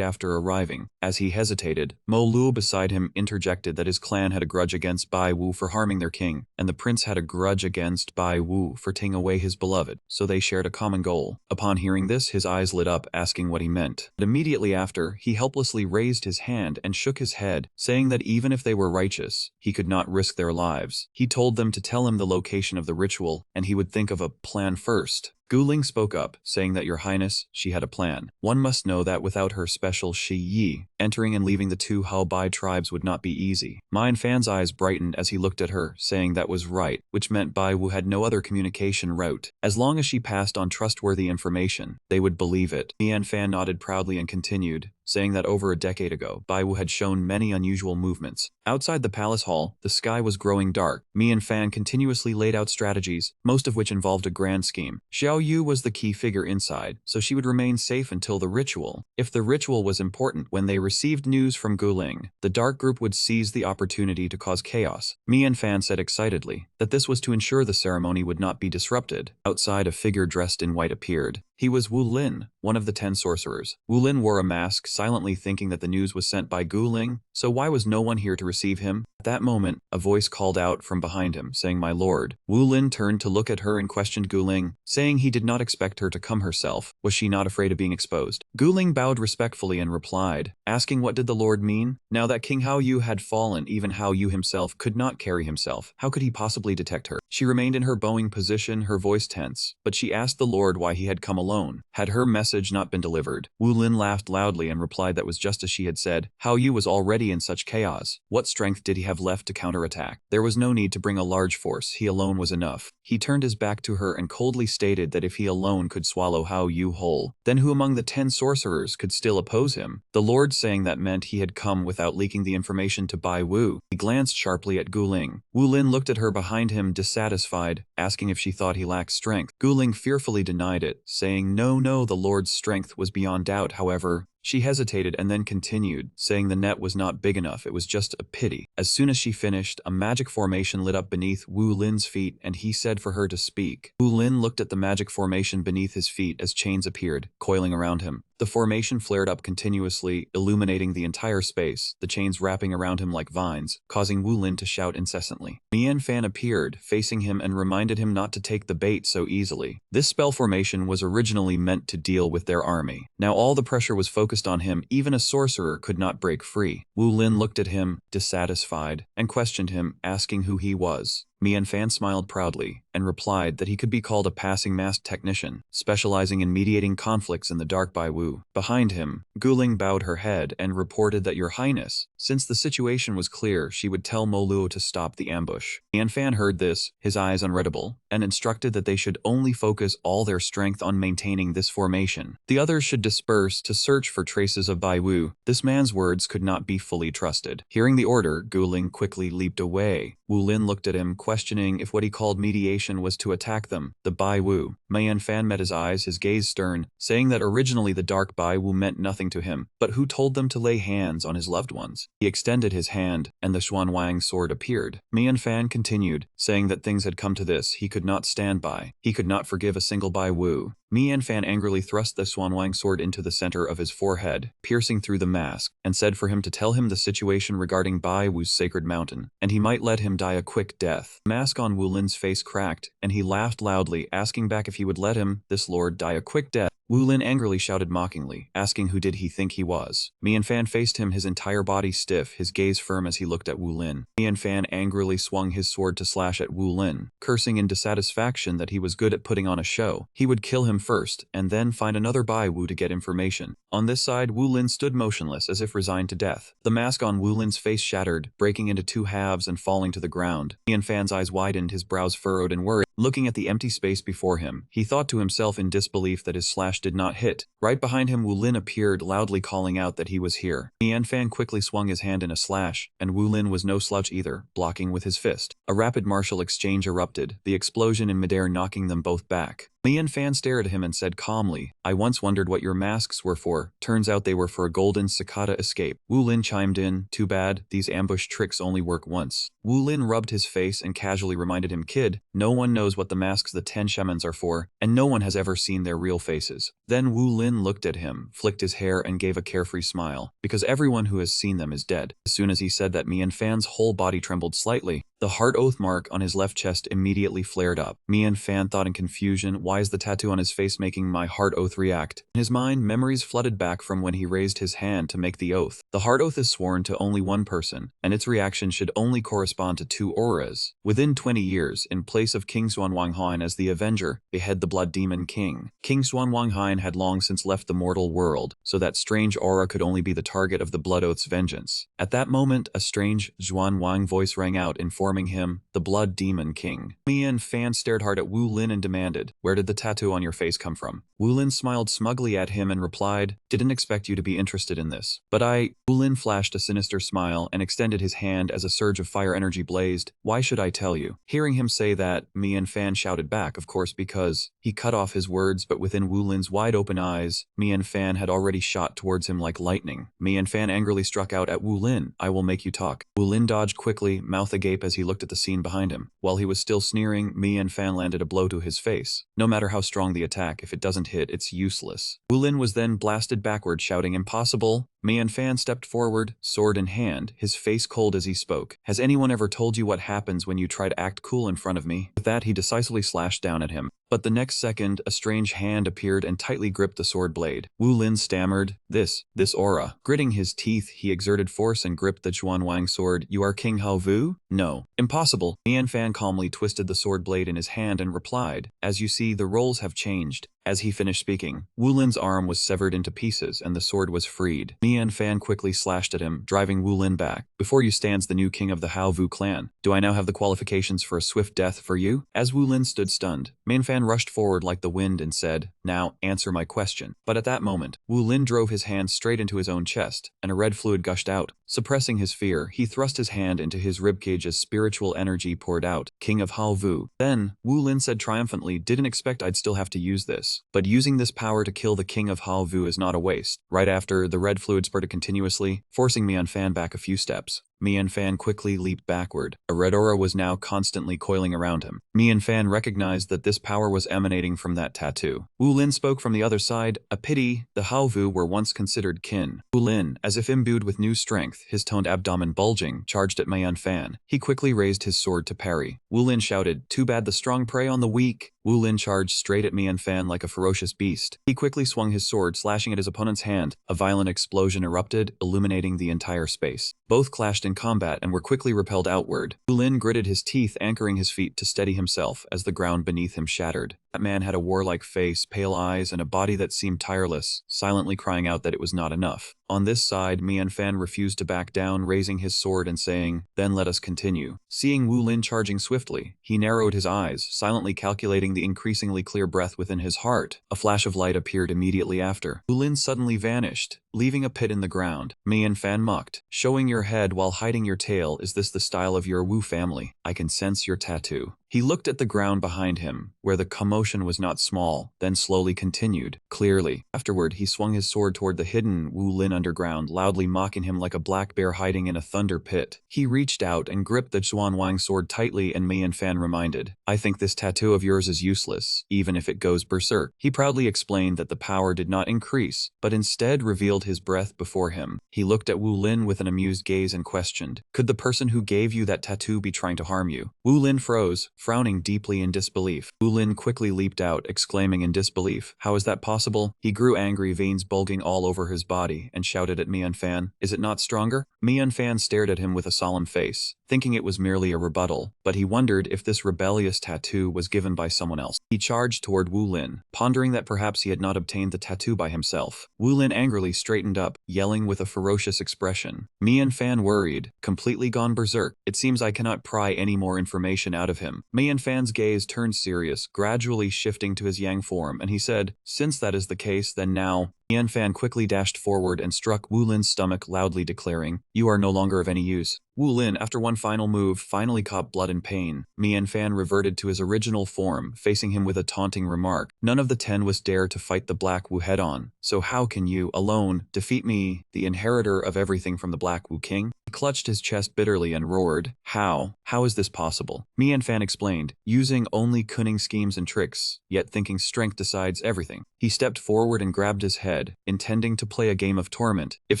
after arriving. As he hesitated, Mo Luo beside him interjected that his clan had a grudge against Bai Wu for harming their king, and the prince had a grudge against Bai Wu for taking away his beloved, so they shared a common goal. Upon hearing this, his eyes lit up, asking what he meant. But immediately after, he helplessly raised his hand and shook his head, saying that even if they were righteous, he could not risk their lives. He told them to tell him the location of the ritual, and he would think of a plan first. Gu Ling spoke up, saying that Your Highness, she had a plan. One must know that without her special Shi Yi, entering and leaving the two Hao Bai tribes would not be easy. Mian Fan's eyes brightened as he looked at her, saying that was right, which meant Bai Wu had no other communication route. As long as she passed on trustworthy information, they would believe it. Mian Fan nodded proudly and continued, saying that over a decade ago, Bai Wu had shown many unusual movements. Outside the palace hall, the sky was growing dark. Mian Fan continuously laid out strategies, most of which involved a grand scheme. Xiao Yu was the key figure inside, so she would remain safe until the ritual. If the ritual was important, when they received news from Gu Ling, the dark group would seize the opportunity to cause chaos. Mian Fan said excitedly that this was to ensure the ceremony would not be disrupted. Outside, a figure dressed in white appeared. He was Wu Lin, one of the 10 sorcerers. Wu Lin wore a mask, silently thinking that the news was sent by Gu Ling, so why was no one here to receive him? At that moment, a voice called out from behind him, saying, My lord. Wu Lin turned to look at her and questioned Gu Ling, saying he did not expect her to come herself. Was she not afraid of being exposed? Gu Ling bowed respectfully and replied, asking what did the lord mean? Now that King Hao Yu had fallen, even Hao Yu himself could not carry himself. How could he possibly detect her? She remained in her bowing position, her voice tense, but she asked the lord why he had come alone. Had her message not been delivered? Wu Lin laughed loudly and replied that was just as she had said. Hao Yu was already in such chaos. What strength did he have left to counterattack? There was no need to bring a large force, he alone was enough. He turned his back to her and coldly stated that if he alone could swallow Hao Yu whole, then who among the 10 sorcerers could still oppose him? The lord saying that meant he had come without leaking the information to Bai Wu. He glanced sharply at Gu Ling. Wu Lin looked at her behind him dissatisfied, asking if she thought he lacked strength. Gu Ling fearfully denied it, saying no, the lord's strength was beyond doubt. However, she hesitated and then continued, saying the net was not big enough, it was just a pity. As soon as she finished, a magic formation lit up beneath Wu Lin's feet and he said for her to speak. Wu Lin looked at the magic formation beneath his feet as chains appeared, coiling around him. The formation flared up continuously, illuminating the entire space, the chains wrapping around him like vines, causing Wu Lin to shout incessantly. Mian Fan appeared, facing him and reminded him not to take the bait so easily. This spell formation was originally meant to deal with their army. Now all the pressure was focused on him, even a sorcerer could not break free. Wu Lin looked at him, dissatisfied, and questioned him, asking who he was. Mian Fan smiled proudly and replied that he could be called a passing masked technician, specializing in mediating conflicts in the dark Bai Wu. Behind him, Guling bowed her head and reported that Your Highness, since the situation was clear, she would tell Mo Luo to stop the ambush. Mian Fan heard this, his eyes unreadable, and instructed that they should only focus all their strength on maintaining this formation. The others should disperse to search for traces of Bai Wu. This man's words could not be fully trusted. Hearing the order, Guling quickly leaped away. Wu Lin looked at him, questioning if what he called mediation was to attack them, the Bai Wu. Mian Fan met his eyes, his gaze stern, saying that originally the dark Bai Wu meant nothing to him, but who told them to lay hands on his loved ones? He extended his hand, and the Xuanwang sword appeared. Mian Fan continued, saying that things had come to this he could not stand by. He could not forgive a single Bai Wu. Mian Fan angrily thrust the Xuanwang sword into the center of his forehead, piercing through the mask, and said for him to tell him the situation regarding Bai Wu's sacred mountain, and he might let him die a quick death. The mask on Wu Lin's face cracked, and he laughed loudly, asking back if he would let him, this lord, die a quick death. Wu Lin angrily shouted mockingly, asking who did he think he was. Mian Fan faced him, his entire body stiff, his gaze firm as he looked at Wu Lin. Mian Fan angrily swung his sword to slash at Wu Lin, cursing in dissatisfaction that he was good at putting on a show. He would kill him first, and then find another Bai Wu to get information. On this side, Wu Lin stood motionless, as if resigned to death. The mask on Wu Lin's face shattered, breaking into two halves and falling to the ground. Mian Fan's eyes widened, his brows furrowed in worry. Looking at the empty space before him, he thought to himself in disbelief that his slash did not hit. Right behind him, Wu Lin appeared, loudly calling out that he was here. Mian Fan quickly swung his hand in a slash, and Wu Lin was no slouch either, blocking with his fist. A rapid martial exchange erupted, the explosion in midair knocking them both back. Mian Fan stared at him and said calmly, I once wondered what your masks were for. Turns out they were for a golden cicada escape. Wu Lin chimed in, too bad, these ambush tricks only work once. Wu Lin rubbed his face and casually reminded him, kid, no one knows what the masks the 10 shamans are for, and no one has ever seen their real faces. Then Wu Lin looked at him, flicked his hair and gave a carefree smile, because everyone who has seen them is dead. As soon as he said that, Mian Fan's whole body trembled slightly. The heart oath mark on his left chest immediately flared up. Mian Fan thought in confusion, why is the tattoo on his face making my heart oath react? In his mind, memories flooded back from when he raised his hand to make the oath. The heart oath is sworn to only one person, and its reaction should only correspond to 2 auras. Within 20 years, in place of King Xuanwanghain as the Avenger, behead the Blood Demon King. King Xuanwanghain had long since left the mortal world, so that strange aura could only be the target of the Blood Oath's vengeance. At that moment, a strange Xuanwang voice rang out, informing him, the Blood Demon King. Mian Fan stared hard at Wu Lin and demanded, where did the tattoo on your face come from? Wu Lin smiled smugly at him and replied, didn't expect you to be interested in this. But Wu Lin flashed a sinister smile and extended his hand as a surge of fire energy blazed. Why should I tell you? Hearing him say that, Mian Fan shouted back, of course, because he cut off his words, but within Wu Lin's wide open eyes, Mian Fan had already shot towards him like lightning. Mian Fan angrily struck out at Wu Lin, I will make you talk. Wu Lin dodged quickly, mouth agape as he looked at the scene behind him. While he was still sneering, Mian Fan landed a blow to his face. No matter how strong the attack, if it doesn't hit, it's useless. Wu Lin was then blasted backward, shouting, impossible. Mian Fan stepped forward, sword in hand, his face cold as he spoke. Has anyone ever told you what happens when you try to act cool in front of me? With that, he decisively slashed down at him. But the next second, a strange hand appeared and tightly gripped the sword blade. Wu Lin stammered, this aura. Gritting his teeth, he exerted force and gripped the Xuanwang sword. You are King Hao Vu? No. Impossible. Mian Fan calmly twisted the sword blade in his hand and replied, as you see, the roles have changed. As he finished speaking, Wu Lin's arm was severed into pieces and the sword was freed. Mian Fan quickly slashed at him, driving Wu Lin back. Before you stands the new king of the Hao Vu clan. Do I now have the qualifications for a swift death for you? As Wu Lin stood stunned, Mian Fan rushed forward like the wind and said, now, answer my question. But at that moment, Wu Lin drove his hand straight into his own chest, and a red fluid gushed out. Suppressing his fear, he thrust his hand into his ribcage as spiritual energy poured out. King of Hao Vu. Then, Wu Lin said triumphantly, didn't expect I'd still have to use this. But using this power to kill the King of Hao Vu is not a waste. Right after, the red fluid spurted continuously, forcing Mian Fan back a few steps. Mian Fan quickly leaped backward. A red aura was now constantly coiling around him. Mian Fan recognized that this power was emanating from that tattoo. Wu Lin spoke from the other side, a pity, the Hao Vu were once considered kin. Wu Lin, as if imbued with new strength, his toned abdomen bulging, charged at Mian Fan. He quickly raised his sword to parry. Wu Lin shouted, too bad the strong prey on the weak. Wu Lin charged straight at Mian Fan like a ferocious beast. He quickly swung his sword, slashing at his opponent's hand. A violent explosion erupted, illuminating the entire space. Both clashed in in combat and were quickly repelled outward. Wu Lin gritted his teeth, anchoring his feet to steady himself as the ground beneath him shattered. That man had a warlike face, pale eyes, and a body that seemed tireless, silently crying out that it was not enough. On this side, Mian Fan refused to back down, raising his sword and saying, "Then let us continue." Seeing Wu Lin charging swiftly, he narrowed his eyes, silently calculating the increasingly clear breath within his heart. A flash of light appeared immediately after. Wu Lin suddenly vanished, leaving a pit in the ground. Mian Fan mocked, "Showing your head while hiding your tail, is this the style of your Wu family? I can sense your tattoo." He looked at the ground behind him, where the commotion was not small, then slowly continued, clearly. Afterward, he swung his sword toward the hidden Wu Lin underground, loudly mocking him like a black bear hiding in a thunder pit. He reached out and gripped the Zhuanwang sword tightly, and Mian Fan reminded, "I think this tattoo of yours is useless, even if it goes berserk." He proudly explained that the power did not increase, but instead revealed his breath before him. He looked at Wu Lin with an amused gaze and questioned, "Could the person who gave you that tattoo be trying to harm you?" Wu Lin froze, frowning deeply in disbelief. Wu Lin quickly leaped out, exclaiming in disbelief, "How is that possible?" He grew angry, veins bulging all over his body, and shouted at Mian Fan, "Is it not stronger?" Mian Fan stared at him with a solemn face, thinking it was merely a rebuttal, but he wondered if this rebellious tattoo was given by someone else. He charged toward Wu Lin, pondering that perhaps he had not obtained the tattoo by himself. Wu Lin angrily straightened up, yelling with a ferocious expression. Mian Fan worried, completely gone berserk. "It seems I cannot pry any more information out of him." Mian Fan's gaze turned serious, gradually shifting to his yang form, and he said, "Since that is the case, then now..." Mian Fan quickly dashed forward and struck Wu Lin's stomach, loudly declaring, "You are no longer of any use." Wu Lin, after one final move, finally caught blood and pain. Mian Fan reverted to his original form, facing him with a taunting remark. "None of the 10 was dare to fight the Black Wu head-on, so how can you, alone, defeat me, the inheritor of everything from the Black Wu King?" He clutched his chest bitterly and roared, "How? How is this possible?" Mian Fan explained, "Using only cunning schemes and tricks, yet thinking strength decides everything." He stepped forward and grabbed his head, intending to play a game of torment. "If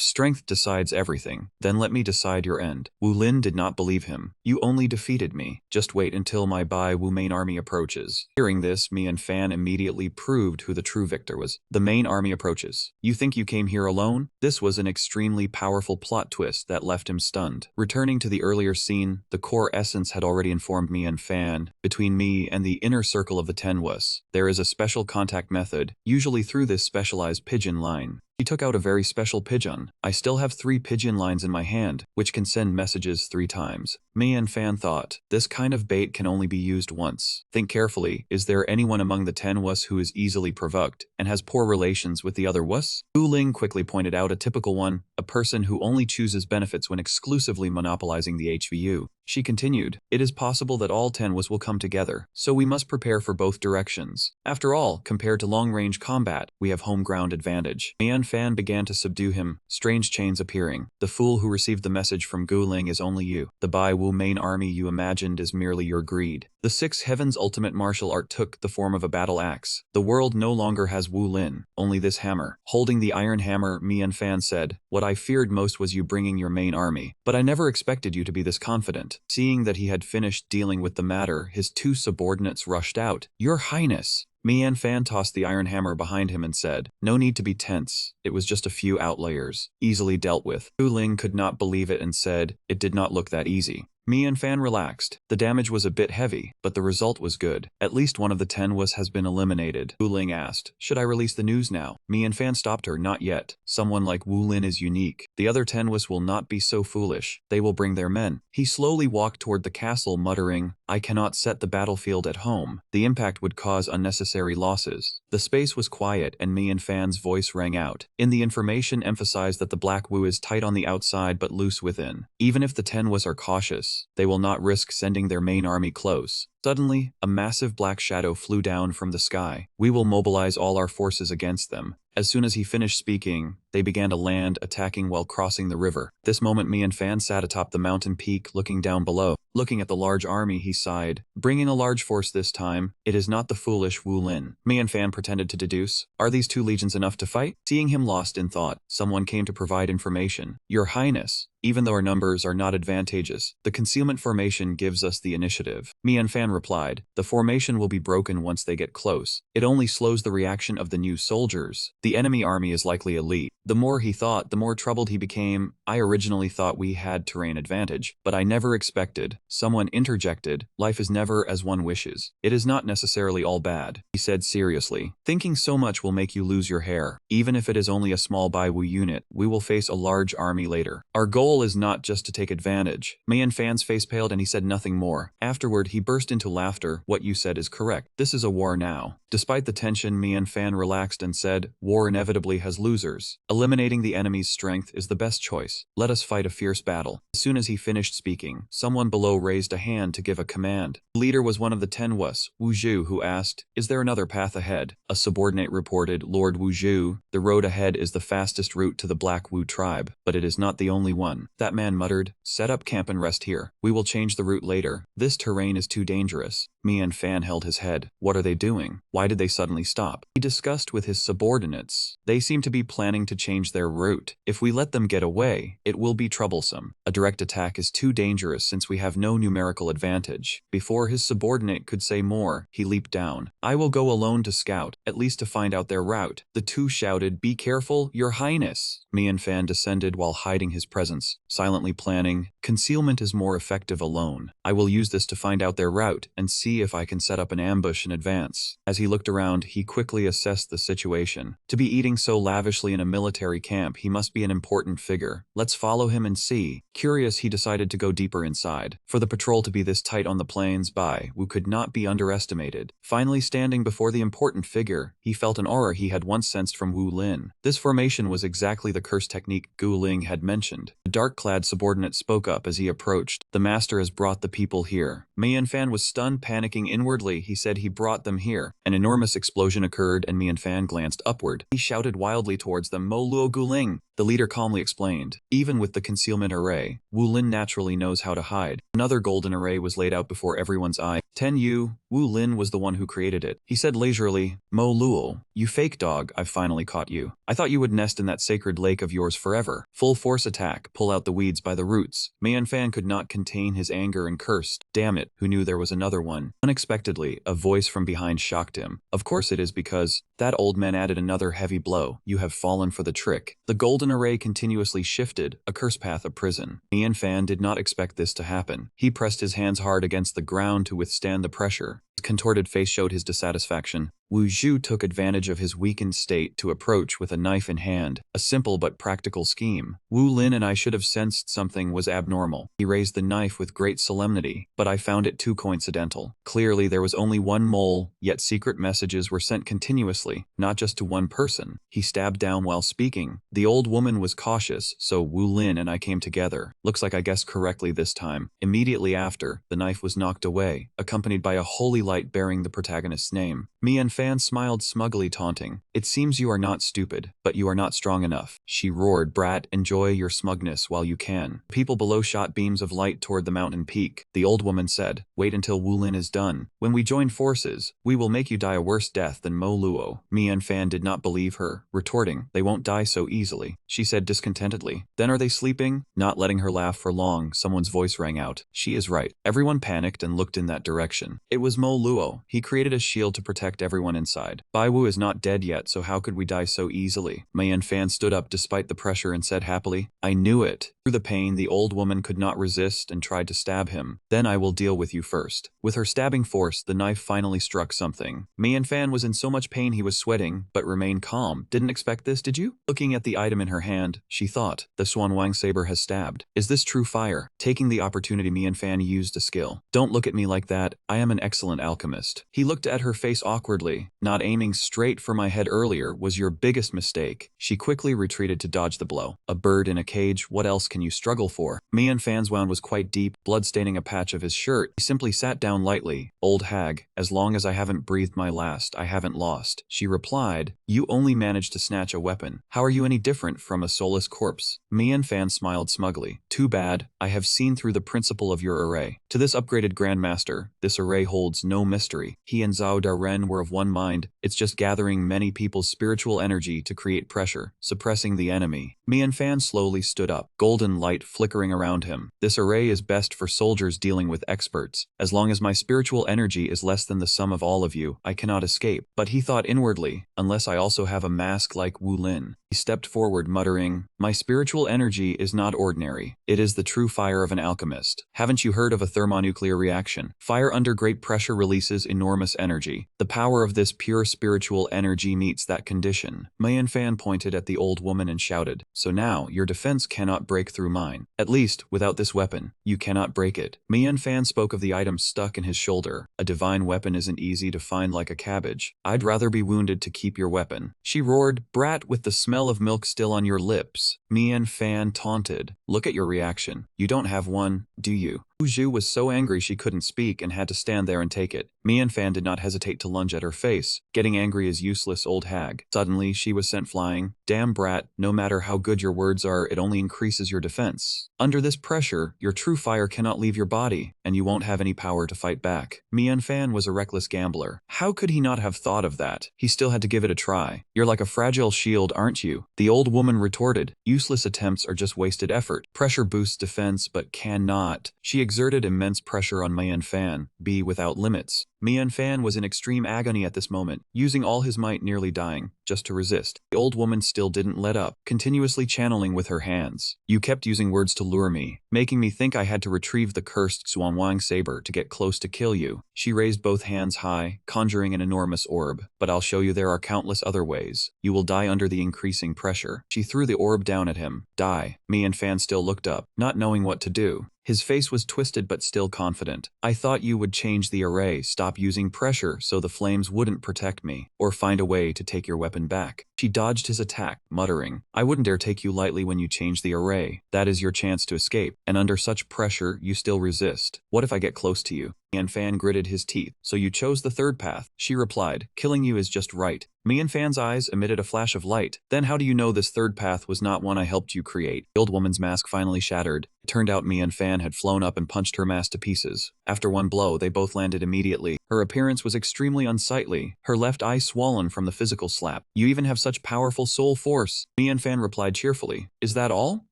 strength decides everything, then let me decide your end." Wu Lin did not believe him. "You only defeated me. Just wait until my Bai Wu main army approaches." Hearing this, Mian Fan immediately proved who the true victor was. "The main army approaches. You think you came here alone?" This was an extremely powerful plot twist that left him stunned. Returning to the earlier scene, the core essence had already informed Mian Fan, between me and the inner circle of the Tenwus, there is a special contact method, usually through this specialized pigeon line. He took out a very special pigeon. I still have 3 pigeon lines in my hand, which can send messages 3 times. Mian Fan thought, this kind of bait can only be used once. Think carefully, is there anyone among the 10 Wus who is easily provoked, and has poor relations with the other Wus? Wu Ling quickly pointed out a typical one, a person who only chooses benefits when exclusively monopolizing the HVU. She continued, it is possible that all 10 Wus will come together, so we must prepare for both directions. After all, compared to long-range combat, we have home ground advantage. Mian Fan began to subdue him, strange chains appearing. The fool who received the message from Gu Ling is only you. The Bai Wu main army you imagined is merely your greed. The 6 Heavens ultimate martial art took the form of a battle axe. The world no longer has Wu Lin, only this hammer. Holding the iron hammer, Mian Fan said, what I feared most was you bringing your main army, but I never expected you to be this confident. Seeing that he had finished dealing with the matter, his 2 subordinates rushed out. Your Highness! Mian Fan tossed the iron hammer behind him and said, no need to be tense. It was just a few outliers, easily dealt with. Gu Ling could not believe it and said, it did not look that easy. Mian Fan relaxed. The damage was a bit heavy, but the result was good. At least one of the 10 Wus has been eliminated. Gu Ling asked, should I release the news now? Mian Fan stopped her, not yet. Someone like Wu Lin is unique. The other 10 Wus will not be so foolish. They will bring their men. He slowly walked toward the castle, muttering, I cannot set the battlefield at home. The impact would cause unnecessary losses. The space was quiet and Mian Fan's voice rang out. In the information emphasized that the Black Wu is tight on the outside but loose within. Even if the 10 Wus are cautious, they will not risk sending their main army close. Suddenly, a massive black shadow flew down from the sky. We will mobilize all our forces against them. As soon as he finished speaking, they began to land, attacking while crossing the river. This moment Mian Fan sat atop the mountain peak, looking down below. Looking at the large army, he sighed. Bringing a large force this time, it is not the foolish Wu Lin. Mian Fan pretended to deduce, are these 2 legions enough to fight? Seeing him lost in thought, someone came to provide information. Your Highness, even though our numbers are not advantageous, the concealment formation gives us the initiative. Mian Fan replied, the formation will be broken once they get close. It only slows the reaction of the new soldiers. The enemy army is likely elite. The more he thought, the more troubled he became. I originally thought we had terrain advantage, but I never expected. Someone interjected, life is never as one wishes. It is not necessarily all bad, he said seriously. Thinking so much will make you lose your hair. Even if it is only a small Baiwu unit, we will face a large army later. Our goal is not just to take advantage. Mian Fan's face paled and he said nothing more. Afterward, he burst into laughter. What you said is correct. This is a war now. Despite the tension, Mian Fan relaxed and said, war inevitably has losers. Eliminating the enemy's strength is the best choice. Let us fight a fierce battle. As soon as he finished speaking, someone below raised a hand to give a command. The leader was one of the Tenwas, Wu Zhu, who asked, is there another path ahead? A subordinate reported, Lord Wu Zhu, the road ahead is the fastest route to the Black Wu tribe, but it is not the only one. That man muttered, set up camp and rest here. We will change the route later. This terrain is too dangerous. Mian Fan held his head. What are they doing? Why did they suddenly stop? He discussed with his subordinates. They seem to be planning to change their route. If we let them get away, it will be troublesome. A direct attack is too dangerous since we have no numerical advantage. Before his subordinate could say more, he leaped down. I will go alone to scout, at least to find out their route. The two shouted, be careful, your highness. Mian Fan descended while hiding his presence, silently planning, concealment is more effective alone. I will use this to find out their route and see if I can set up an ambush in advance. As he looked around, he quickly assessed the situation. To be eating so lavishly in a military camp, he must be an important figure. Let's follow him and see. Curious, he decided to go deeper inside. For the patrol to be this tight on the plains, Bai Wu could not be underestimated. Finally standing before the important figure, he felt an aura he had once sensed from Wu Lin. This formation was exactly the curse technique Gu Ling had mentioned. The dark-clad subordinate spoke up as he approached. The master has brought the people here. Mian Fan was stunned, panicking inwardly. He said he brought them here. An enormous explosion occurred and Mian Fan glanced upward. He shouted wildly towards them, Mo Luo Gu Ling. The leader calmly explained, even with the concealment array, Wu Lin naturally knows how to hide. Another golden array was laid out before everyone's eye. Ten Yu, Wu Lin was the one who created it. He said leisurely, Mo Luo, you fake dog, I've finally caught you. I thought you would nest in that sacred lake of yours forever. Full force attack, pull out the weeds by the roots. Mian Fan could not contain his anger and cursed, damn it, who knew there was another one. Unexpectedly, a voice from behind shocked him. Of course it is because, that old man added another heavy blow. You have fallen for the trick. The golden array continuously shifted, a curse path of prison. Mian Fan did not expect this to happen. He pressed his hands hard against the ground to withstand the pressure. His contorted face showed his dissatisfaction. Wu Zhu took advantage of his weakened state to approach with a knife in hand, a simple but practical scheme. Wu Lin and I should have sensed something was abnormal. He raised the knife with great solemnity, but I found it too coincidental. Clearly there was only one mole, yet secret messages were sent continuously, not just to one person. He stabbed down while speaking. The old woman was cautious, so Wu Lin and I came together. Looks like I guessed correctly this time. Immediately after, the knife was knocked away, accompanied by a holy light bearing the protagonist's name. Mian Fan smiled smugly, taunting. It seems you are not stupid, but you are not strong enough. She roared, brat, enjoy your smugness while you can. People below shot beams of light toward the mountain peak. The old woman said, wait until Wu Lin is done. When we join forces, we will make you die a worse death than Mo Luo. Mian Fan did not believe her, retorting, they won't die so easily. She said discontentedly, then are they sleeping? Not letting her laugh for long, someone's voice rang out. She is right. Everyone panicked and looked in that direction. It was Mo Luo. He created a shield to protect everyone inside. Bai Wu is not dead yet, so how could we die so easily? Mian Fan stood up despite the pressure and said happily, I knew it. Through the pain, the old woman could not resist and tried to stab him. Then I will deal with you first. With her stabbing force, the knife finally struck something. Mian Fan was in so much pain he was sweating, but remained calm. Didn't expect this, did you? Looking at the item in her hand, she thought, the Swan Wang saber has stabbed. Is this true fire? Taking the opportunity, Mian Fan used a skill. Don't look at me like that. I am an excellent alchemist. He looked at her face awkwardly. Not aiming straight for my head earlier was your biggest mistake. She quickly retreated to dodge the blow. A bird in a cage, what else can you struggle for? Mian Fan's wound was quite deep, blood staining a patch of his shirt. He simply sat down lightly. Old hag, as long as I haven't breathed my last, I haven't lost. She replied, you only managed to snatch a weapon. How are you any different from a soulless corpse? Mian Fan smiled smugly. Too bad, I have seen through the principle of your array. To this upgraded Grandmaster, this array holds no mystery. He and Zhao Daren were of one mind. It's just gathering many people's spiritual energy to create pressure, suppressing the enemy. Mian Fan slowly stood up, golden light flickering around him. This array is best for soldiers dealing with experts. As long as my spiritual energy is less than the sum of all of you, I cannot escape. But he thought inwardly, unless I also have a mask like Wu Lin. He stepped forward, muttering, "My spiritual energy is not ordinary. It is the true fire of an alchemist. Haven't you heard of a thermonuclear reaction? Fire under great pressure releases enormous energy. The power of this pure spiritual energy meets that condition." Manhwa pointed at the old woman and shouted, "So now, your defense cannot break through mine. At least, without this weapon, you cannot break it." Manhwa spoke of the item stuck in his shoulder. "A divine weapon isn't easy to find like a cabbage. I'd rather be wounded to keep your weapon." She roared, "Brat, with the smell of milk still on your lips." Manhwa taunted, "Look at your reaction. You don't have one, do you?" Wu Zhu was so angry she couldn't speak and had to stand there and take it. Manhwa did not hesitate to lunge at her face. "Getting angry is useless, old hag." Suddenly, she was sent flying. "Damn brat, no matter how good your words are, it only increases your defense. Under this pressure, your true fire cannot leave your body, and you won't have any power to fight back." Manhwa was a reckless gambler. How could he not have thought of that? He still had to give it a try. "You're like a fragile shield, aren't you?" the old woman retorted. "Useless attempts are just wasted effort. Pressure boosts defense, but cannot." She exerted immense pressure on Manhwa, be without limits. Manhwa was in extreme agony at this moment, using all his might, nearly dying, just to resist. The old woman still didn't let up, continuously channeling with her hands. "You kept using words to lure me, making me think I had to retrieve the cursed Xuanwang saber to get close to kill you." She raised both hands high, conjuring an enormous orb. "But I'll show you there are countless other ways. You will die under the increasing pressure." She threw the orb down at him. "Die." Manhwa still looked up, not knowing what to do. His face was twisted but still confident. "I thought you would change the array, stop using pressure so the flames wouldn't protect me, or find a way to take your weapon back." She dodged his attack, muttering, "I wouldn't dare take you lightly when you change the array. That is your chance to escape, and under such pressure you still resist. What if I get close to you?" Manhwa gritted his teeth. "So you chose the third path," she replied. "Killing you is just right." Manhwa's eyes emitted a flash of light. "Then how do you know this third path was not one I helped you create?" The old woman's mask finally shattered. It turned out Manhwa had flown up and punched her mask to pieces. After one blow, they both landed immediately. Her appearance was extremely unsightly, her left eye swollen from the physical slap. "You even have such powerful soul force," Manhwa replied cheerfully. "Is that all?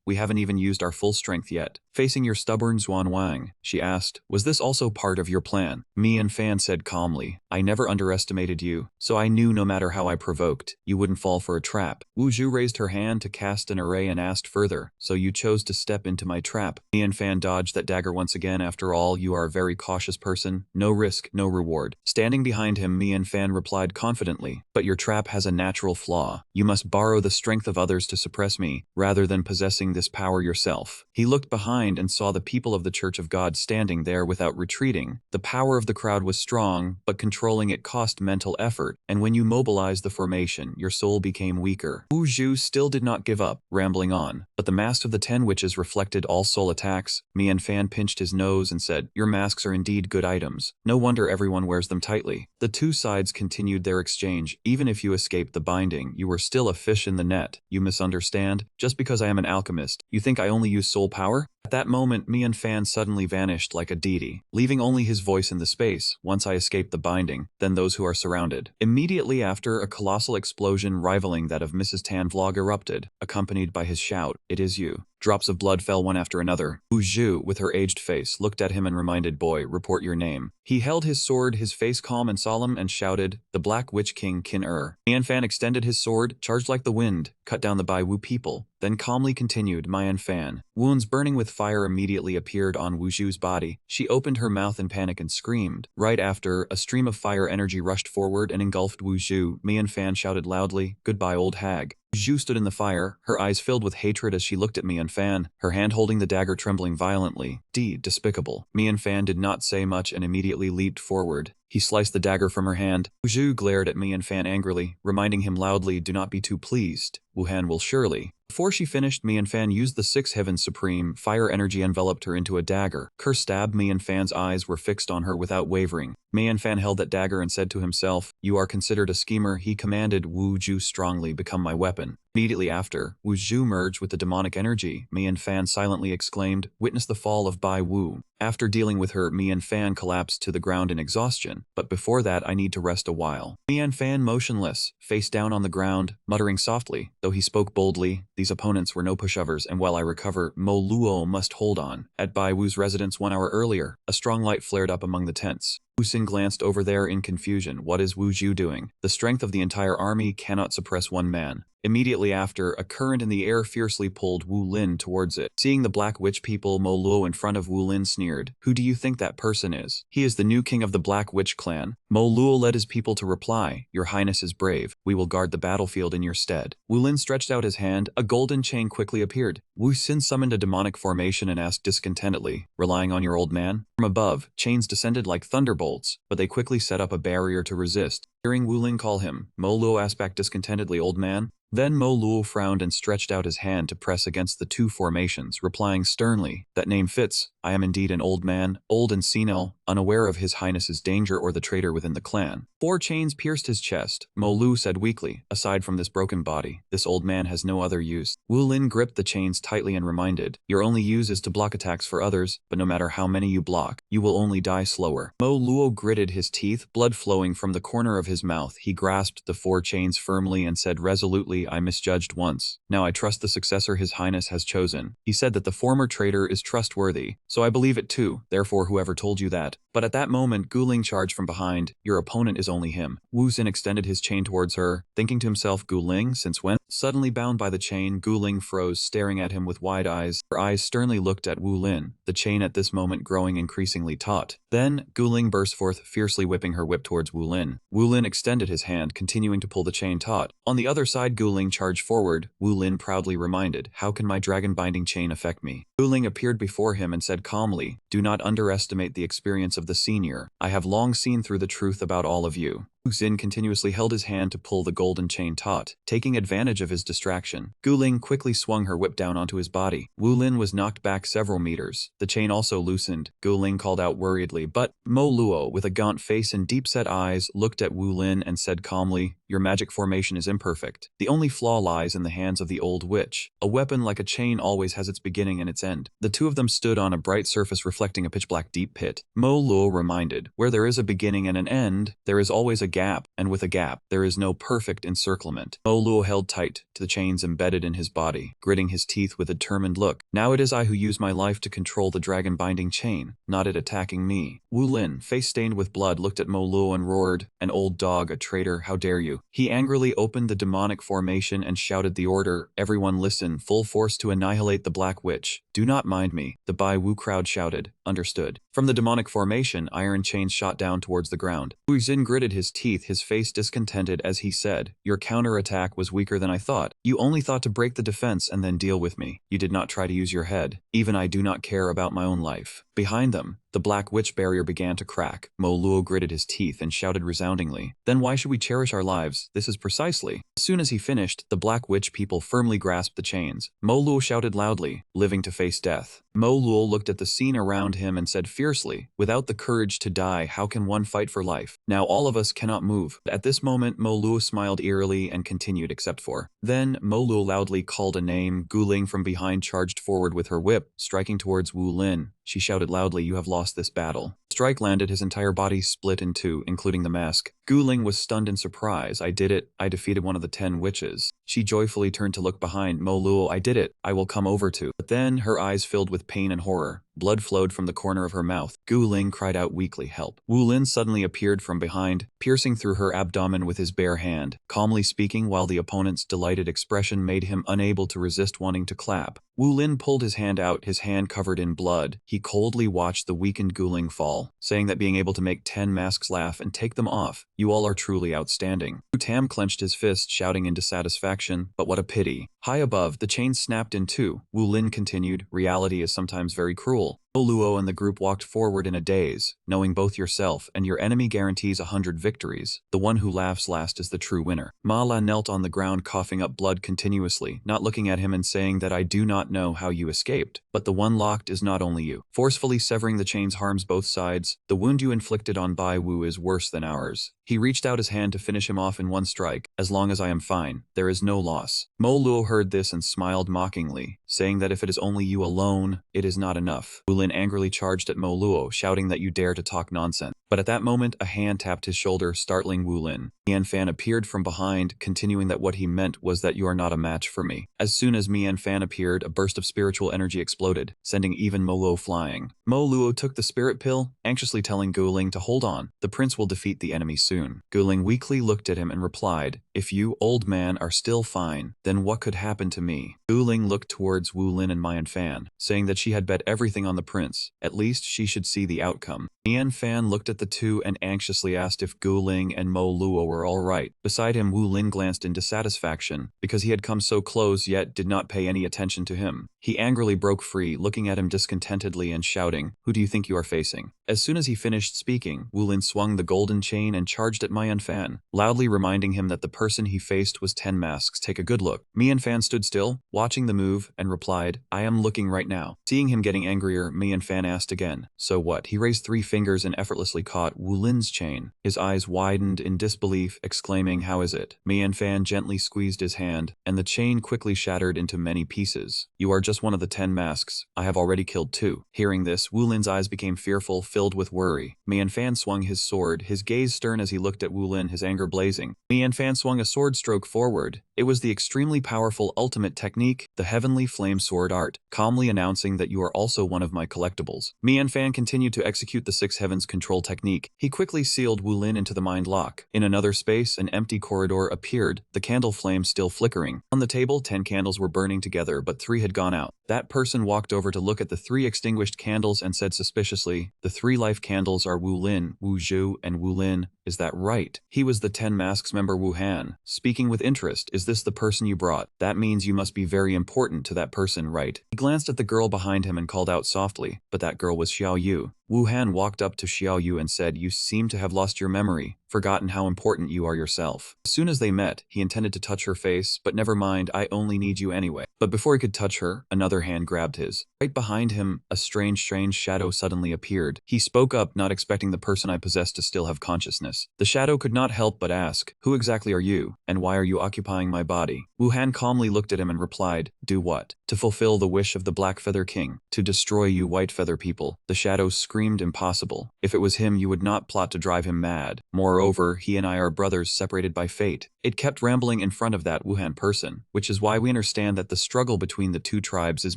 We haven't even used our full strength yet." "Facing your stubborn Xuanwang," she asked, "was this also part of your plan?" Manhwa said calmly, "I never underestimated you, so I knew no matter how I provoked, you wouldn't fall for a trap." Wu Zhu raised her hand to cast an array and asked further, "So you chose to step into my trap?" Manhwa dodged that dagger once again. "After all, you are a very cautious person. No risk, no reward." Standing behind him, Manhwa replied confidently, "But your trap has a natural flaw. You must borrow the strength of others to suppress me, rather than possessing this power yourself." He looked behind and saw the people of the Church of God standing there without retreating. The power of the crowd was strong, but controlling it cost mental effort, and when you mobilized the formation, your soul became weaker. Wu Zhu still did not give up, rambling on, "But the masks of the 10 witches reflected all soul attacks." Manhwa pinched his nose and said, "Your masks are indeed good items. No wonder everyone wears them tightly." The two sides continued their exchange. "Even if you escaped the binding, you were still a fish in the net. You misunderstand. Just because I am an alchemist, you think I only use soul power?" At that moment, Manhwa suddenly vanished like a deity, leaving only his voice in the space. "Once I escape the binding, then those who are surrounded." Immediately after, a colossal explosion rivaling that of Mrs. Tan Vlog erupted, accompanied by his shout, "It is you." Drops of blood fell one after another. Wu Zhu, with her aged face, looked at him and reminded, "Boy, report your name." He held his sword, his face calm and solemn, and shouted, "The Black Witch King Qin-Er." Manhwa extended his sword, charged like the wind, cut down the Bai Wu people, then calmly continued, "Manhwa." Wounds burning with fire immediately appeared on Wu Zhu's body. She opened her mouth in panic and screamed. Right after, a stream of fire energy rushed forward and engulfed Wu Zhu. Manhwa shouted loudly, "Goodbye, old hag." Zhu stood in the fire, her eyes filled with hatred as she looked at Manhwa, her hand holding the dagger trembling violently. Despicable. Manhwa did not say much and immediately leaped forward. He sliced the dagger from her hand. Wu Zhu glared at Manhwa angrily, reminding him loudly, "Do not be too pleased. Wuhan will surely." Before she finished, Manhwa used the 6 Heavens Supreme. Fire energy enveloped her into a dagger. Her stab, Manhwa's eyes were fixed on her without wavering. Manhwa held that dagger and said to himself, "You are considered a schemer." He commanded Wu Zhu strongly, "Become my weapon." Immediately after, Wu Zhu merged with the demonic energy. Manhwa silently exclaimed, "Witness the fall of Bai Wu." After dealing with her, Manhwa collapsed to the ground in exhaustion. "But before that, I need to rest a while." Manhwa motionless, face down on the ground, muttering softly, though he spoke boldly, "These opponents were no pushovers, and while I recover, Mo Luo must hold on." At Bai Wu's residence 1 hour earlier, a strong light flared up among the tents. Wu Xin glanced over there in confusion. What is Wu Zhu doing? The strength of the entire army cannot suppress one man. Immediately after, a current in the air fiercely pulled Wu Lin towards it. Seeing the Black Witch people, Mo Luo in front of Wu Lin sneered, "Who do you think that person is? He is the new king of the Black Witch clan." Mo Luo led his people to reply, "Your Highness is brave. We will guard the battlefield in your stead." Wu Lin stretched out his hand. A golden chain quickly appeared. Wu Xin summoned a demonic formation and asked discontentedly, "Relying on your old man?" From above, chains descended like thunderbolts, but they quickly set up a barrier to resist. Hearing Wu Lin call him, Mo Luo asked back discontentedly, "Old man?" Then Mo Luo frowned and stretched out his hand to press against the two formations, replying sternly, "That name fits. I am indeed an old man, old and senile, unaware of His Highness's danger or the traitor within the clan." 4 chains pierced his chest. Mo Luo said weakly, "Aside from this broken body, this old man has no other use." Wu Lin gripped the chains tightly and reminded, "Your only use is to block attacks for others, but no matter how many you block, you will only die slower." Mo Luo gritted his teeth, blood flowing from the corner of his mouth. He grasped the 4 chains firmly and said resolutely, "I misjudged once. Now I trust the successor His Highness has chosen. He said that the former traitor is trustworthy, so I believe it too, therefore whoever told you that." But at that moment, Guling charged from behind. "Your opponent is only him." Wu Xin extended his chain towards her, thinking to himself, "Guling, since when?" Suddenly bound by the chain, Guling froze, staring at him with wide eyes. Her eyes sternly looked at Wu Lin, the chain at this moment growing increasingly taut. Then, Guling burst forth, fiercely whipping her whip towards Wu Lin. Wu Lin extended his hand, continuing to pull the chain taut. On the other side, Guling charged forward. Wu Lin proudly reminded, "How can my dragon-binding chain affect me?" Guling appeared before him and said calmly, "Do not underestimate the experience of the senior. I have long seen through the truth about all of you." Wu Xin continuously held his hand to pull the golden chain taut, taking advantage of his distraction. Guling quickly swung her whip down onto his body. Wu Lin was knocked back several meters. The chain also loosened. Guling called out worriedly, but Mo Luo, with a gaunt face and deep-set eyes, looked at Wu Lin and said calmly, "Your magic formation is imperfect. The only flaw lies in the hands of the old witch. A weapon like a chain always has its beginning and its end." The two of them stood on a bright surface reflecting a pitch-black deep pit. Mo Luo reminded, "Where there is a beginning and an end, there is always a gap, and with a gap, there is no perfect encirclement." Mo Luo held tight to the chains embedded in his body, gritting his teeth with a determined look. "Now it is I who use my life to control the dragon-binding chain, not it attacking me." Wu Lin, face stained with blood, looked at Mo Luo and roared, "An old dog, a traitor, how dare you?" He angrily opened the demonic formation and shouted the order, "Everyone listen, full force to annihilate the Black Witch. Do not mind me." The Bai Wu crowd shouted, "Understood." From the demonic formation, iron chains shot down towards the ground. Wu Xin gritted his teeth, his face discontented as he said, "Your counterattack was weaker than I thought. You only thought to break the defense and then deal with me. You did not try to use your head. Even I do not care about my own life." Behind them, the Black Witch barrier began to crack. Mo Luo gritted his teeth and shouted resoundingly, "Then why should we cherish our lives? This is precisely." As soon as he finished, the Black Witch people firmly grasped the chains. Mo Luo shouted loudly, "Living to face death." Mo Luo looked at the scene around him and said fiercely, "Without the courage to die, how can one fight for life? Now all of us cannot move." At this moment, Mo Luo smiled eerily and continued, "Except for." Then, Mo Luo loudly called a name. Guling from behind charged forward with her whip, striking towards Wu Lin. She shouted loudly, "You have lost this battle." Strike landed, his entire body split in two, including the mask. Guling was stunned in surprise. "I did it. I defeated one of the 10 witches." She joyfully turned to look behind. "Mo Luo, I did it. I will come over to." But then, her eyes filled with pain and horror. Blood flowed from the corner of her mouth. Guling cried out weakly, "Help." Wu Lin suddenly appeared from behind, piercing through her abdomen with his bare hand, calmly speaking while the opponent's delighted expression made him unable to resist wanting to clap. Wu Lin pulled his hand out, his hand covered in blood. He coldly watched the weakened Guling fall, saying that being able to make 10 masks laugh and take them off, "You all are truly outstanding." Wu Tam clenched his fist, shouting in dissatisfaction, "But what a pity." High above, the chain snapped in two. Wu Lin continued, "Reality is sometimes very cruel." Mo Luo and the group walked forward in a daze, knowing both yourself and your enemy guarantees 100 victories. The one who laughs last is the true winner. Ma La knelt on the ground coughing up blood continuously, not looking at him and saying that, "I do not know how you escaped, but the one locked is not only you." Forcefully severing the chains harms both sides. "The wound you inflicted on Bai Wu is worse than ours." He reached out his hand to finish him off in one strike. "As long as I am fine, there is no loss." Mo Luo heard this and smiled mockingly, saying that if it is only you alone, it is not enough. Wu Lin angrily charged at Mo Luo, shouting that you dare to talk nonsense. But at that moment, a hand tapped his shoulder, startling Wu Lin. Mian Fan appeared from behind, continuing that what he meant was that you are not a match for me. As soon as Mian Fan appeared, a burst of spiritual energy exploded, sending even Mo Luo flying. Mo Luo took the spirit pill, anxiously telling Guling to hold on. The prince will defeat the enemy soon. Guling weakly looked at him and replied, If you, old man, are still fine, then what could happen to me? Gu Ling looked towards Wu Lin and Mian Fan, saying that she had bet everything on the prince. At least she should see the outcome. Mian Fan looked at the two and anxiously asked if Gu Ling and Mo Luo were all right. Beside him, Wu Lin glanced in dissatisfaction, because he had come so close yet did not pay any attention to him. He angrily broke free, looking at him discontentedly and shouting, "Who do you think you are facing?" As soon as he finished speaking, Wu Lin swung the golden chain and charged at Mian Fan, loudly reminding him that the person he faced was 10 masks. Take a good look. Mian Fan stood still, watching the move, and replied, "I am looking right now." Seeing him getting angrier, Mian Fan asked again, "So what?" He raised 3 fingers and effortlessly caught Wu Lin's chain. His eyes widened in disbelief, exclaiming, "How is it?" Mian Fan gently squeezed his hand, and the chain quickly shattered into many pieces. "You are just one of the 10 masks. I have already killed 2. Hearing this, Wu Lin's eyes became fearful, filled with worry. Mian Fan swung his sword, his gaze stern as he looked at Wu Lin, his anger blazing. Mian Fan swung a sword stroke forward. It was the extremely powerful ultimate technique, the Heavenly Flame Sword Art, calmly announcing that you are also one of my collectibles. Mian Fan continued to execute the 6 Heavens control technique. He quickly sealed Wu Lin into the mind lock. In another space, an empty corridor appeared, the candle flame still flickering. On the table, 10 candles were burning together, but 3 had gone out. That person walked over to look at the 3 extinguished candles and said suspiciously, "The 3 life candles are Wu Lin, Wu Zhu, and Wu Lin. Is that right?" He was the 10 Masks member Wu Han. Speaking with interest, "Is this the person you brought? That means you must be very important to that person, right?" He glanced at the girl behind him and called out softly, but that girl was Xiao Yu. Wu Han walked up to Xiao Yu and said, "You seem to have lost your memory, forgotten how important you are yourself." As soon as they met, he intended to touch her face, but never mind, "I only need you anyway." But before he could touch her, another hand grabbed his. Right behind him, a strange shadow suddenly appeared. He spoke up, not expecting the person I possessed to still have consciousness. The shadow could not help but ask, "Who exactly are you, and why are you occupying my body?" Wu Han calmly looked at him and replied, "Do what?" "To fulfill the wish of the Black Feather King, to destroy you White Feather people." The shadow screamed, "Impossible. If it was him, you would not plot to drive him mad. Moreover, he and I are brothers separated by fate." It kept rambling in front of that Wu Han person, which is why we understand that the struggle between the 2 tribes is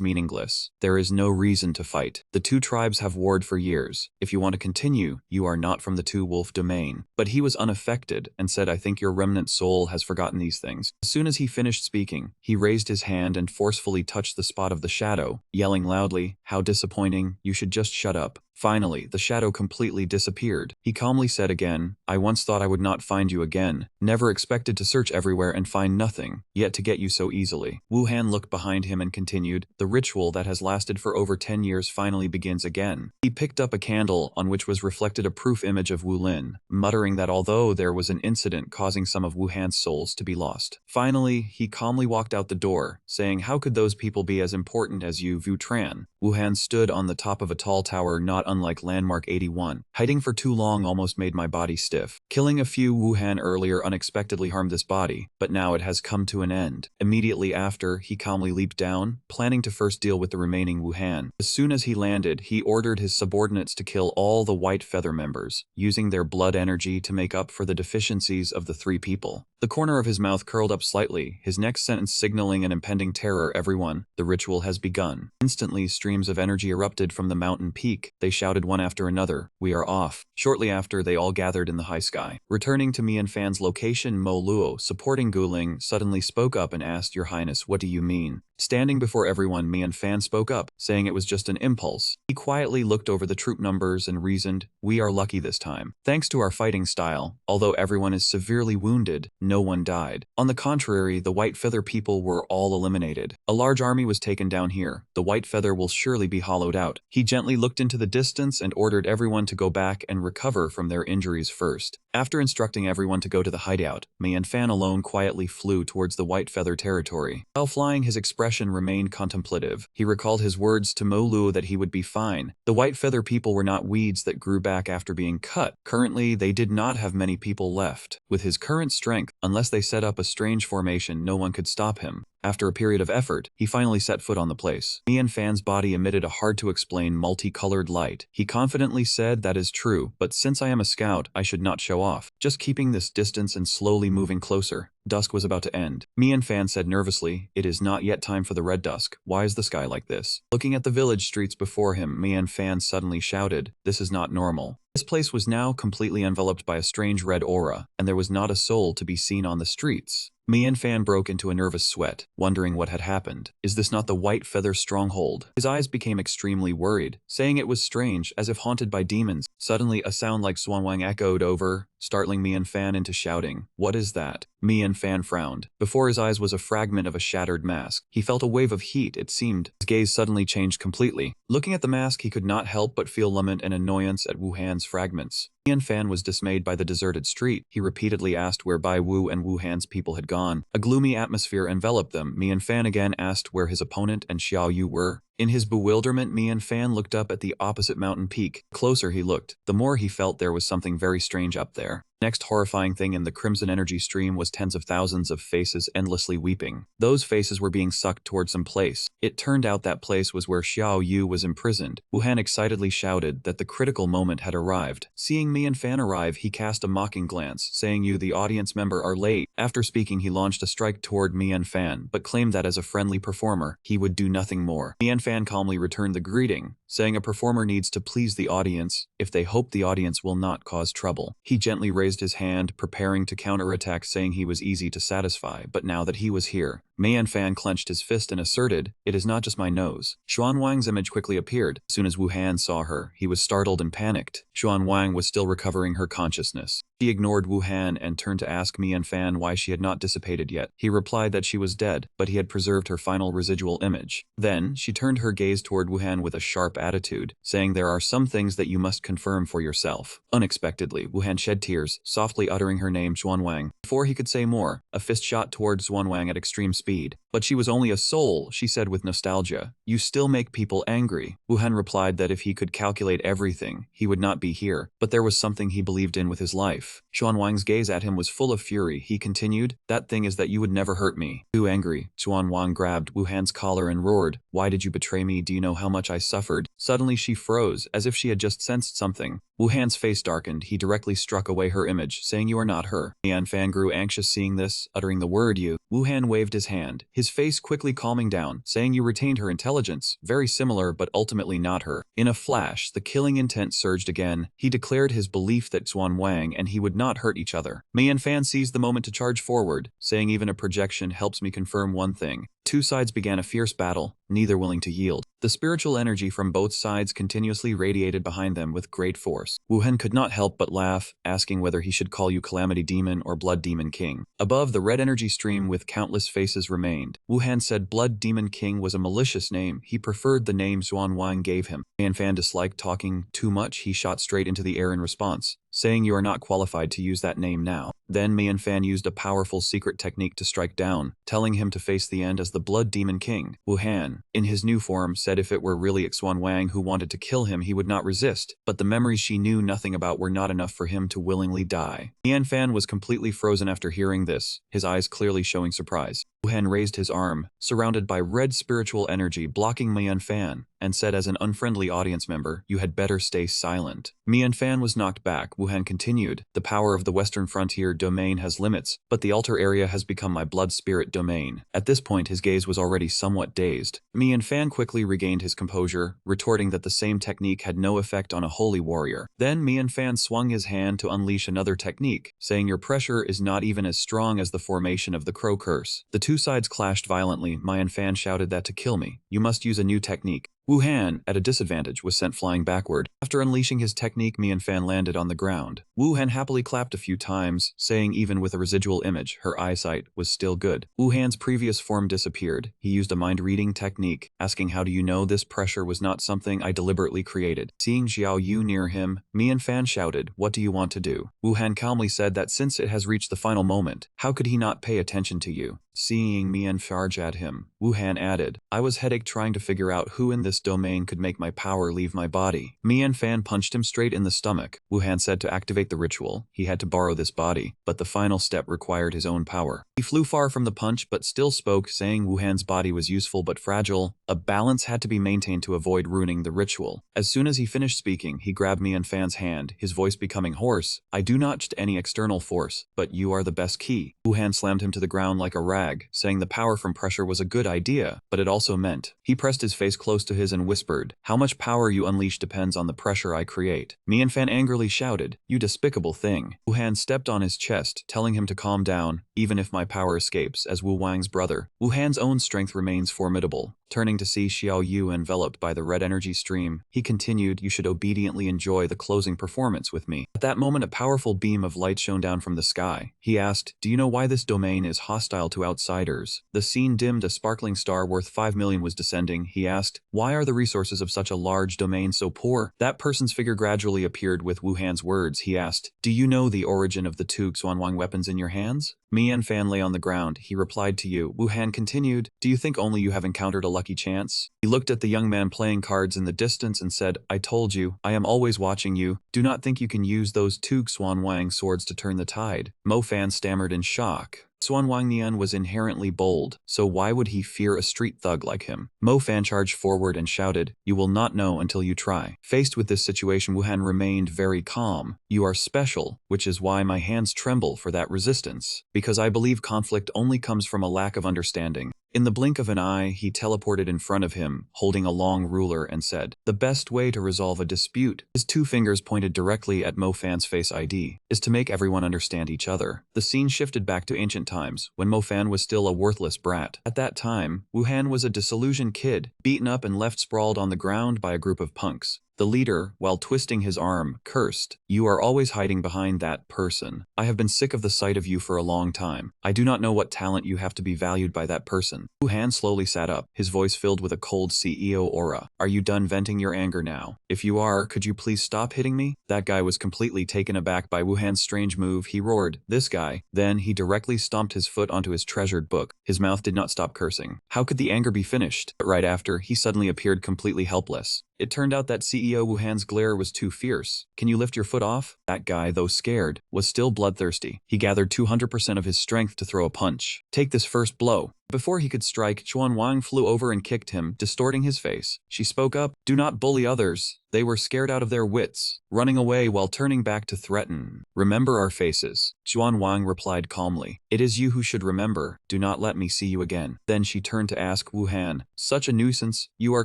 meaningless. There is no reason to fight. The 2 tribes have warred for years. If you want to continue, you are not from the 2-wolf domain. But he was unaffected and said, "I think your remnant soul has forgotten these things." As soon as he finished speaking, he raised his hand and forcefully touched the spot of the shadow, yelling loudly, "How disappointing, you should just shut up." Finally, the shadow completely disappeared. He calmly said again, "I once thought I would not find you again. Never expected to search everywhere and find nothing, yet to get you so easily." Wu Han looked behind him and continued, "The ritual that has lasted for over 10 years finally begins again." He picked up a candle on which was reflected a proof image of Wu Lin, muttering that although there was an incident causing some of Wu Han's souls to be lost. Finally, he calmly walked out the door, saying, "How could those people be as important as you, Vu Tran?" Wu Han stood on the top of a tall tower not unlike Landmark 81. "Hiding for too long almost made my body stiff. Killing a few Wu Han earlier unexpectedly harmed this body, but now it has come to an end." Immediately after, he calmly leaped down, planning to first deal with the remaining Wu Han. As soon as he landed, he ordered his subordinates to kill all the White Feather members, using their blood energy to make up for the deficiencies of the 3 people. The corner of his mouth curled up slightly, his next sentence signaling an impending terror. "Everyone, the ritual has begun." Instantly, streams of energy erupted from the mountain peak. They shouted one after another, "We are off." Shortly after, they all gathered in the high sky. Returning to Mian Fan's location, Mo Luo, supporting Gu Ling, suddenly spoke up and asked, "Your Highness, what do you mean?" Standing before everyone, Mian Fan spoke up, saying it was just an impulse. He quietly looked over the troop numbers and reasoned, "We are lucky this time. Thanks to our fighting style, although everyone is severely wounded, no one died. On the contrary, the White Feather people were all eliminated. A large army was taken down here. The White Feather will surely be hollowed out." He gently looked into the distance and ordered everyone to go back and recover from their injuries first. After instructing everyone to go to the hideout, Mian Fan alone quietly flew towards the White Feather territory. While flying, his expression remained contemplative. He recalled his words to Mo Luo that he would be fine. The White Feather people were not weeds that grew back after being cut. Currently, they did not have many people left. With his current strength, unless they set up a strange formation, no one could stop him. After a period of effort, he finally set foot on the place. Mian Fan's body emitted a hard-to-explain multicolored light. He confidently said, "That is true, but since I am a scout, I should not show off. Just keeping this distance and slowly moving closer." Dusk was about to end. Mian Fan said nervously, "It is not yet time for the red dusk. Why is the sky like this?" Looking at the village streets before him, Mian Fan suddenly shouted, "This is not normal." This place was now completely enveloped by a strange red aura, and there was not a soul to be seen on the streets. Mian Fan broke into a nervous sweat, wondering what had happened. Is this not the White Feather stronghold? His eyes became extremely worried, saying it was strange, as if haunted by demons. Suddenly, a sound like Swanwang echoed over, startling Mian Fan into shouting, "What is that?" Mian Fan frowned. Before his eyes was a fragment of a shattered mask. He felt a wave of heat, it seemed. His gaze suddenly changed completely. Looking at the mask, he could not help but feel lament and annoyance at Wu Han's fragments. Mian Fan was dismayed by the deserted street. He repeatedly asked where Bai Wu and Wu Han's people had gone. A gloomy atmosphere enveloped them. Mian Fan again asked where his opponent and Xiao Yu were. In his bewilderment, Mian Fan looked up at the opposite mountain peak. The closer he looked, the more he felt there was something very strange up there. Next horrifying thing in the crimson energy stream was tens of thousands of faces endlessly weeping. Those faces were being sucked towards some place. It turned out that place was where Xiao Yu was imprisoned. Wu Han excitedly shouted that the critical moment had arrived. Seeing Mian Fan arrive, he cast a mocking glance, saying, "You, the audience member, are late." After speaking, he launched a strike toward Mian Fan, but claimed that as a friendly performer, he would do nothing more. Mian Fan calmly returned the greeting, saying a performer needs to please the audience if they hope the audience will not cause trouble. He gently raised his hand, preparing to counterattack, saying he was easy to satisfy, but now that he was here, Mian Fan clenched his fist and asserted, "It is not just my nose." Xuan Wang's image quickly appeared. As soon as Wu Han saw her, he was startled and panicked. Xuan Wang was still recovering her consciousness. She ignored Wu Han and turned to ask Mian Fan why she had not dissipated yet. He replied that she was dead, but he had preserved her final residual image. Then, she turned her gaze toward Wu Han with a sharp attitude, saying, "There are some things that you must confirm for yourself." Unexpectedly, Wu Han shed tears, softly uttering her name, Xuan Wang. Before he could say more, a fist shot toward Xuan Wang at extreme speed. "But she was only a soul," she said with nostalgia. "You still make people angry." Wu Han replied that if he could calculate everything, he would not be here, but there was something he believed in with his life. Xuan Wang's gaze at him was full of fury. He continued, "That thing is that you would never hurt me." Too angry, Xuan Wang grabbed Wu Han's collar and roared, "Why did you betray me? Do you know how much I suffered?" Suddenly she froze, as if she had just sensed something. Wu Han's face darkened. He directly struck away her image, saying, "You are not her." Mian Fan grew anxious seeing this, uttering the word "you." Wu Han waved his hand, his face quickly calming down, saying, "You retained her intelligence, very similar but ultimately not her." In a flash, the killing intent surged again. He declared his belief that Xuan Wang and he would not hurt each other. Mian Fan seized the moment to charge forward, saying, "Even a projection helps me confirm one thing." Two sides began a fierce battle, neither willing to yield. The spiritual energy from both sides continuously radiated behind them with great force. Wu Han could not help but laugh, asking whether he should call you Calamity Demon or Blood Demon King. Above, the red energy stream with countless faces remained. Wu Han said Blood Demon King was a malicious name. He preferred the name Xuan Wang gave him. Mian Fan disliked talking too much. He shot straight into the air in response, saying, "You are not qualified to use that name now." Then Mian Fan used a powerful secret technique to strike down, telling him to face the end as the Blood Demon King. Wu Han, in his new form, said if it were really Xuan Wang who wanted to kill him, he would not resist, but the memories she knew nothing about were not enough for him to willingly die. Mian Fan was completely frozen after hearing this, his eyes clearly showing surprise. Wu Han raised his arm, surrounded by red spiritual energy blocking Mian Fan, and said as an unfriendly audience member, "You had better stay silent." Mian Fan was knocked back. Wu Han continued, "The power of the Western Frontier domain has limits, but the altar area has become my blood spirit domain." At this point, his gaze was already somewhat dazed. Mian Fan quickly regained his composure, retorting that the same technique had no effect on a holy warrior. Then Mian Fan swung his hand to unleash another technique, saying, "Your pressure is not even as strong as the formation of the Crow Curse." The two sides clashed violently. Mian Fan shouted that to kill me, you must use a new technique. Wu Han, at a disadvantage, was sent flying backward. After unleashing his technique, Mian Fan landed on the ground. Wu Han happily clapped a few times, saying even with a residual image, her eyesight was still good. Wu Han's previous form disappeared. He used a mind-reading technique, asking, "How do you know this pressure was not something I deliberately created?" Seeing Xiao Yu near him, Mian Fan shouted, "What do you want to do?" Wu Han calmly said that since it has reached the final moment, how could he not pay attention to you? Seeing Mian charge at him, Wu Han added, "I was headache trying to figure out who in this this domain could make my power leave my body. Mian Fan punched him straight in the stomach. Wu Han said to activate the ritual, he had to borrow this body, but the final step required his own power. He flew far from the punch but still spoke, saying Wu Han's body was useful but fragile. A balance had to be maintained to avoid ruining the ritual. As soon as he finished speaking, he grabbed Mian Fan's hand, his voice becoming hoarse. I do not just any external force, but you are the best key. Wu Han slammed him to the ground like a rag, saying the power from pressure was a good idea, but it also meant. He pressed his face close to his and whispered, how much power you unleash depends on the pressure I create. Mian Fan angrily shouted, you despicable thing. Wu Han stepped on his chest, telling him to calm down, even if my power escapes, as Wu Wang's brother. Wu Han's own strength remains formidable. Turning to see Xiao Yu enveloped by the red energy stream, he continued, you should obediently enjoy the closing performance with me. At that moment a powerful beam of light shone down from the sky. He asked, do you know why this domain is hostile to outsiders? The scene dimmed, a sparkling star worth 5 million was descending. He asked, why are the resources of such a large domain so poor? That person's figure gradually appeared with Wu Han's words. He asked, do you know the origin of the two Xuanwang weapons in your hands? Mian Fan lay on the ground. He replied to you. Wu Han continued, do you think only you have encountered a lucky chance? He looked at the young man playing cards in the distance and said, I told you, I am always watching you. Do not think you can use those two Xuanwang swords to turn the tide. Mo Fan stammered in shock. Xuanwang Nian was inherently bold, so why would he fear a street thug like him? Mo Fan charged forward and shouted, you will not know until you try. Faced with this situation, Wu Han remained very calm. You are special, which is why my hands tremble for that resistance. Because I believe conflict only comes from a lack of understanding. In the blink of an eye, he teleported in front of him, holding a long ruler, and said, the best way to resolve a dispute, his two fingers pointed directly at Mo Fan's face ID, is to make everyone understand each other. The scene shifted back to ancient times, when Mo Fan was still a worthless brat. At that time, Wu Han was a disillusioned kid, beaten up and left sprawled on the ground by a group of punks. The leader, while twisting his arm, cursed, you are always hiding behind that person. I have been sick of the sight of you for a long time. I do not know what talent you have to be valued by that person. Wu Han slowly sat up, his voice filled with a cold CEO aura. Are you done venting your anger now? If you are, could you please stop hitting me? That guy was completely taken aback by Wu Han's strange move. He roared, this guy. Then he directly stomped his foot onto his treasured book. His mouth did not stop cursing. How could the anger be finished? But right after, he suddenly appeared completely helpless. It turned out that CEO Wu Han's glare was too fierce. Can you lift your foot off? That guy, though scared, was still bloodthirsty. He gathered 200% of his strength to throw a punch. Take this first blow. Before he could strike, Xuanwang flew over and kicked him, distorting his face. She spoke up, do not bully others. They were scared out of their wits, running away while turning back to threaten. Remember our faces. Xuanwang replied calmly. It is you who should remember. Do not let me see you again. Then she turned to ask Wu Han, such a nuisance. You are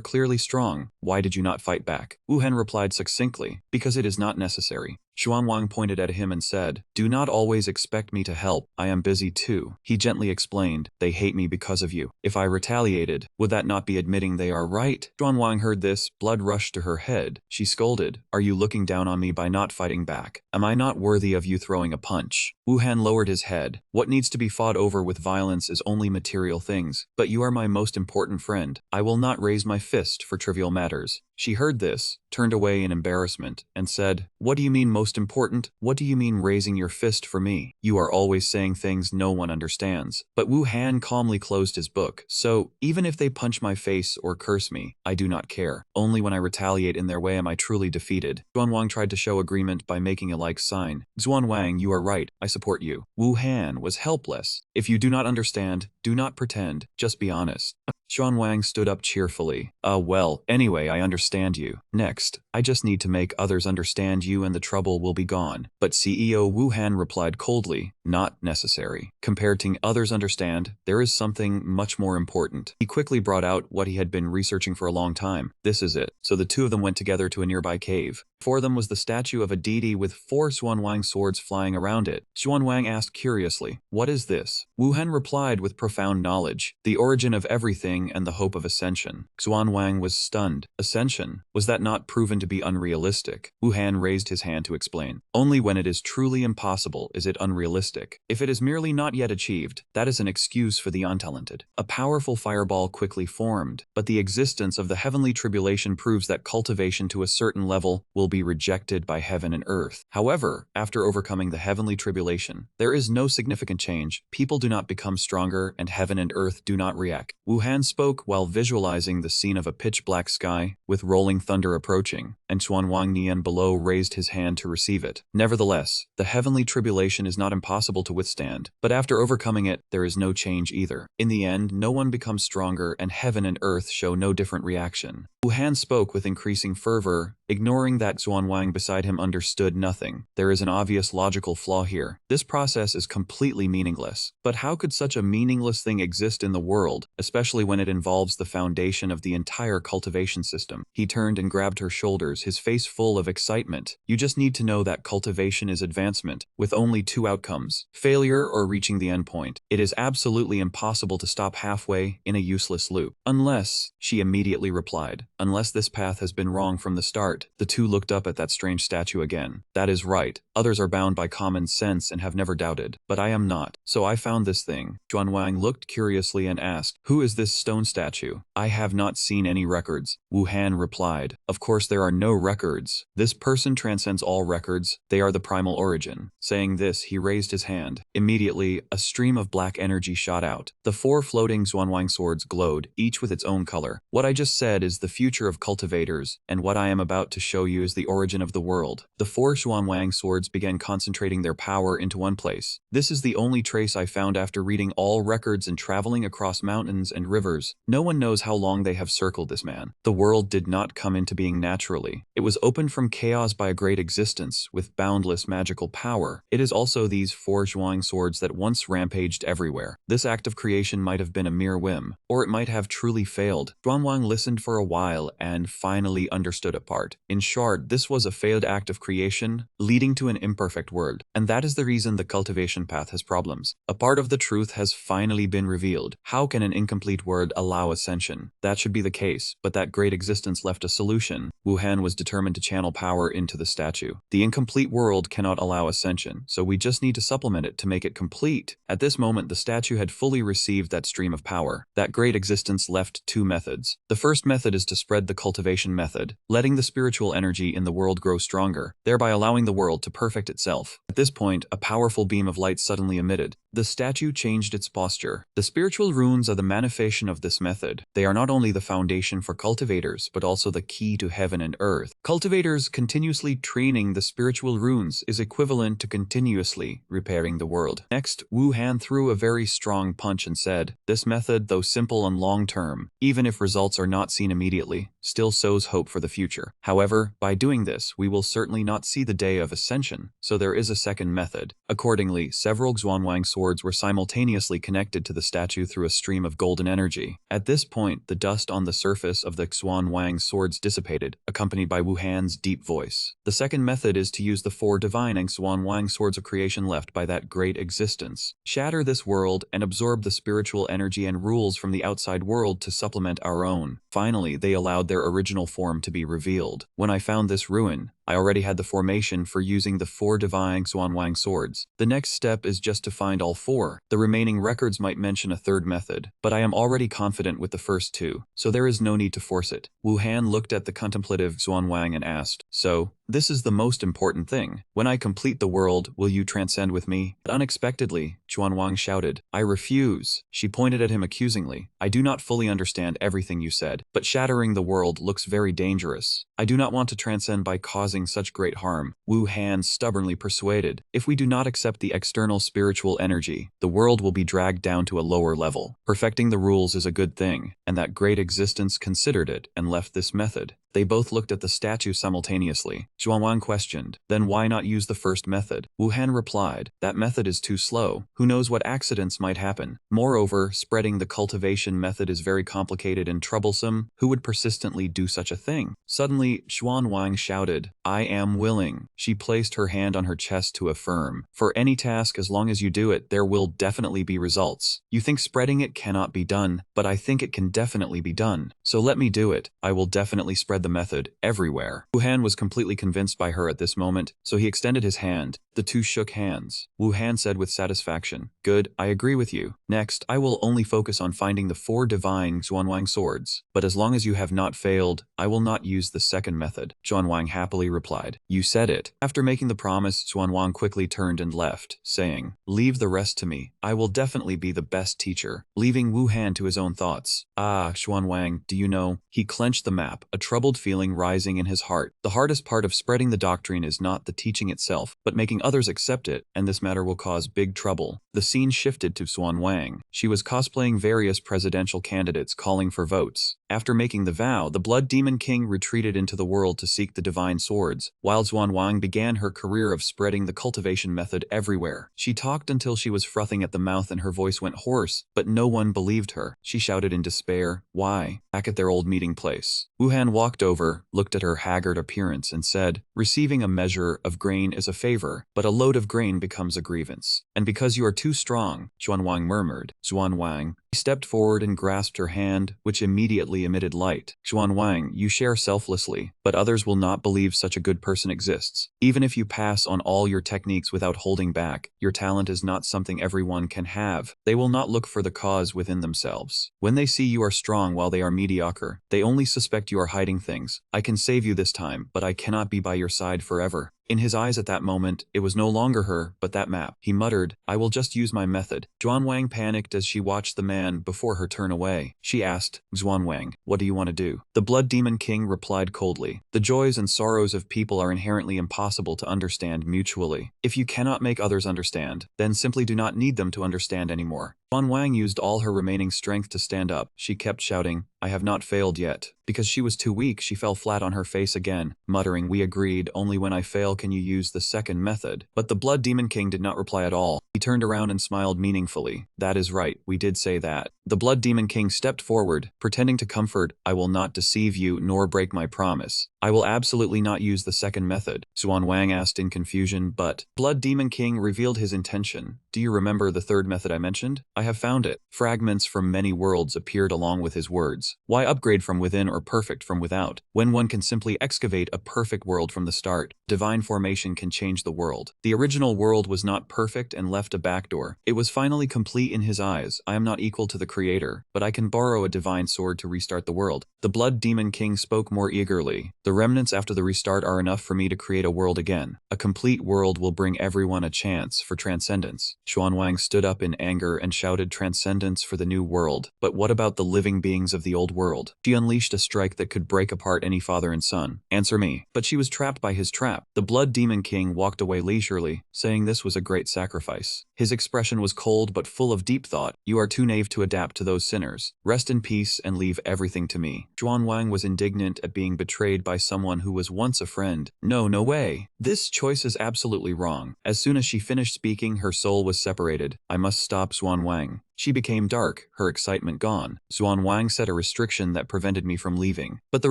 clearly strong. Why did you not fight back? Wu Han replied succinctly, because it is not necessary. Xuanwang pointed at him and said, do not always expect me to help. I am busy too. He gently explained, they hate me because of you. If I retaliated, would that not be admitting they are right? Xuanwang heard this, blood rushed to her head. She scolded, are you looking down on me by not fighting back? Am I not worthy of you throwing a punch? Wu Han lowered his head. What needs to be fought over with violence is only material things, but you are my most important friend. I will not raise my fist for trivial matters. She heard this, turned away in embarrassment, and said, what do you mean most important? What do you mean raising your fist for me? You are always saying things no one understands. But Wu Han calmly closed his book. So, even if they punch my face or curse me, I do not care. Only when I retaliate in their way am I truly defeated. Xuanwang tried to show agreement by making a like sign. Xuanwang, you are right. I support you. Wu Han was helpless. If you do not understand, do not pretend. Just be honest. Xuanwang stood up cheerfully. Well, anyway, I understand you. Next, I just need to make others understand you and the trouble will be gone. But CEO Wu Han replied coldly, not necessary. Compared to others understand, there is something much more important. He quickly brought out what he had been researching for a long time. This is it. So the two of them went together to a nearby cave. Before them was the statue of a deity with 4 Xuanwang swords flying around it. Xuanwang asked curiously, what is this? Wu Han replied with profound knowledge, the origin of everything and the hope of ascension. Xuanwang was stunned. Ascension? Was that not proven to be unrealistic? Wu Han raised his hand to explain. Only when it is truly impossible is it unrealistic. unrealistic. If it is merely not yet achieved, that is an excuse for the untalented. A powerful fireball quickly formed, but the existence of the heavenly tribulation proves that cultivation to a certain level will be rejected by heaven and earth. However, after overcoming the heavenly tribulation, there is no significant change. People do not become stronger and heaven and earth do not react. Wuhan spoke while visualizing the scene of a pitch-black sky with rolling thunder approaching, and Xuanwang Nian below raised his hand to receive it. Nevertheless, the heavenly tribulation is not impossible to withstand, but after overcoming it, there is no change either. In the end, no one becomes stronger and heaven and earth show no different reaction. Wuhan spoke with increasing fervor, ignoring that Xuanwang beside him understood nothing. There is an obvious logical flaw here. This process is completely meaningless. But how could such a meaningless thing exist in the world, especially when it involves the foundation of the entire cultivation system? He turned and grabbed her shoulders, his face full of excitement. You just need to know that cultivation is advancement, with only two outcomes: failure or reaching the endpoint. It is absolutely impossible to stop halfway in a useless loop. Unless, she immediately replied, unless this path has been wrong from the start. The two looked up at that strange statue again. That is right. Others are bound by common sense and have never doubted. But I am not. So I found this thing. Xuanwang looked curiously and asked, who is this stone statue? I have not seen any records. Wuhan replied, of course there are no records. This person transcends all records. They are the primal origin. Saying this, he raised his hand. Immediately, a stream of black energy shot out. The four floating Xuanwang swords glowed, each with its own color. What I just said is the future of cultivators, and what I am about to show you is the origin of the world. The four Xuanwang swords began concentrating their power into one place. This is the only trace I found after reading all records and traveling across mountains and rivers. No one knows how long they have circled this man. The world did not come into being naturally. It was opened from chaos by a great existence with boundless magical power. It is also these four Xuanwang swords that once rampaged everywhere. This act of creation might have been a mere whim, or it might have truly failed. Xuanwang listened for a while and finally understood a part. In short, this was a failed act of creation, leading to an imperfect world. And that is the reason the cultivation path has problems. A part of the truth has finally been revealed. How can an incomplete world allow ascension? That should be the case, but that great existence left a solution. Wuhan was determined to channel power into the statue. The incomplete world cannot allow ascension, so we just need to supplement it to make it complete. At this moment, the statue had fully received that stream of power. That great existence left two methods. The first method is to spread the cultivation method, letting the spiritual energy in the world grow stronger, thereby allowing the world to perfect itself. At this point, a powerful beam of light suddenly emitted. The statue changed its posture. The spiritual runes are the manifestation of this method. They are not only the foundation for cultivators, but also the key to heaven and earth. Cultivators continuously training the spiritual runes is equivalent to continuously repairing the world. Next, Wuhan threw a very strong punch and said, this method, though simple and long-term, even if results are not seen immediately, still sows hope for the future. However, by doing this, we will certainly not see the day of ascension, so there is a second method. Accordingly, several Xuanwang swords were simultaneously connected to the statue through a stream of golden energy. At this point, the dust on the surface of the Xuanwang swords dissipated, accompanied by Wuhan's deep voice. The second method is to use the four divine Xuanwang swords of creation left by that great existence. Shatter this world and absorb the spiritual energy and rules from the outside world to supplement our own. Finally, they allowed their original form to be revealed. When I found this ruin, I already had the formation for using the four divine Xuanwang swords. The next step is just to find all four. The remaining records might mention a third method, but I am already confident with the first two, so there is no need to force it. Wuhan looked at the contemplative Xuanwang and asked, so, this is the most important thing. When I complete the world, will you transcend with me? Unexpectedly, Xuanwang shouted, I refuse. She pointed at him accusingly. I do not fully understand everything you said, but shattering the world looks very dangerous. I do not want to transcend by causing such great harm. Wuhan stubbornly persuaded, if we do not accept the external spiritual energy, the world will be dragged down to a lower level. Perfecting the rules is a good thing, and that great existence considered it and left this method. They both looked at the statue simultaneously. Xuanwang questioned, then why not use the first method? Wuhan replied, that method is too slow. Who knows what accidents might happen? Moreover, spreading the cultivation method is very complicated and troublesome. Who would persistently do such a thing? Suddenly, Xuanwang shouted, I am willing. She placed her hand on her chest to affirm, for any task, as long as you do it, there will definitely be results. You think spreading it cannot be done, but I think it can definitely be done. So let me do it. I will definitely spread spread the method everywhere. Wu Han was completely convinced by her at this moment, so he extended his hand. The two shook hands. Wu Han said with satisfaction, "Good, I agree with you. Next, I will only focus on finding the 4 divine Xuanwang swords. But as long as you have not failed, I will not use the second method." Xuanwang happily replied, "You said it." After making the promise, Xuanwang quickly turned and left, saying, "Leave the rest to me. I will definitely be the best teacher." Leaving Wu Han to his own thoughts. "Ah, Xuanwang, do you know?" He clenched the map, a troubled feeling rising in his heart. The hardest part of spreading the doctrine is not the teaching itself, but making others accept it, and this matter will cause big trouble. The scene shifted to Xuanwang. She was cosplaying various presidential candidates calling for votes. After making the vow, the Blood Demon King retreated into the world to seek the divine swords, while Xuanwang began her career of spreading the cultivation method everywhere. She talked until she was frothing at the mouth and her voice went hoarse, but no one believed her. She shouted in despair, "Why?" Back at their old meeting place, Wu Han walked over, looked at her haggard appearance and said, "Receiving a measure of grain is a favor, but a load of grain becomes a grievance. And because you are too strong," Xuanwang murmured. Xuanwang. He stepped forward and grasped her hand, which immediately emitted light. "Xuanwang, you share selflessly, but others will not believe such a good person exists. Even if you pass on all your techniques without holding back, your talent is not something everyone can have. They will not look for the cause within themselves. When they see you are strong while they are mediocre, they only suspect you are hiding things. I can save you this time, but I cannot be by your side forever." In his eyes at that moment, it was no longer her, but that map. He muttered, "I will just use my method." Xuanwang panicked as she watched the man before her turn away. She asked, "Xuanwang, what do you want to do?" The Blood Demon King replied coldly, "The joys and sorrows of people are inherently impossible to understand mutually. If you cannot make others understand, then simply do not need them to understand anymore." Xuanwang used all her remaining strength to stand up. She kept shouting, "I have not failed yet." Because she was too weak, she fell flat on her face again, muttering, "We agreed, only when I fail can you use the second method." But the Blood Demon King did not reply at all. He turned around and smiled meaningfully. "That is right, we did say that." The Blood Demon King stepped forward, pretending to comfort, "I will not deceive you nor break my promise. I will absolutely not use the second method." Xuanwang asked in confusion, but Blood Demon King revealed his intention. "Do you remember the third method I mentioned? I have found it." Fragments from many worlds appeared along with his words. Why upgrade from within or perfect from without, when one can simply excavate a perfect world from the start? Divine formation can change the world. The original world was not perfect and left a backdoor. It was finally complete in his eyes. "I am not equal to the creator, but I can borrow a divine sword to restart the world." The Blood Demon King spoke more eagerly. "The remnants after the restart are enough for me to create a world again. A complete world will bring everyone a chance for transcendence." Xuanwang stood up in anger and shouted, "Transcendence for the new world. But what about the living beings of the old world?" She unleashed a strike that could break apart any father and son. "Answer me." But she was trapped by his trap. The Blood Demon King walked away leisurely, saying this was a great sacrifice. His expression was cold but full of deep thought. "You are too naive to adapt to those sinners. Rest in peace and leave everything to me." Xuanwang was indignant at being betrayed by someone who was once a friend. "No, no way. This choice is absolutely wrong." As soon as she finished speaking, her soul was separated. "I must stop Xuanwang." She became dark, her excitement gone. "Xuanwang set a restriction that prevented me from leaving. But the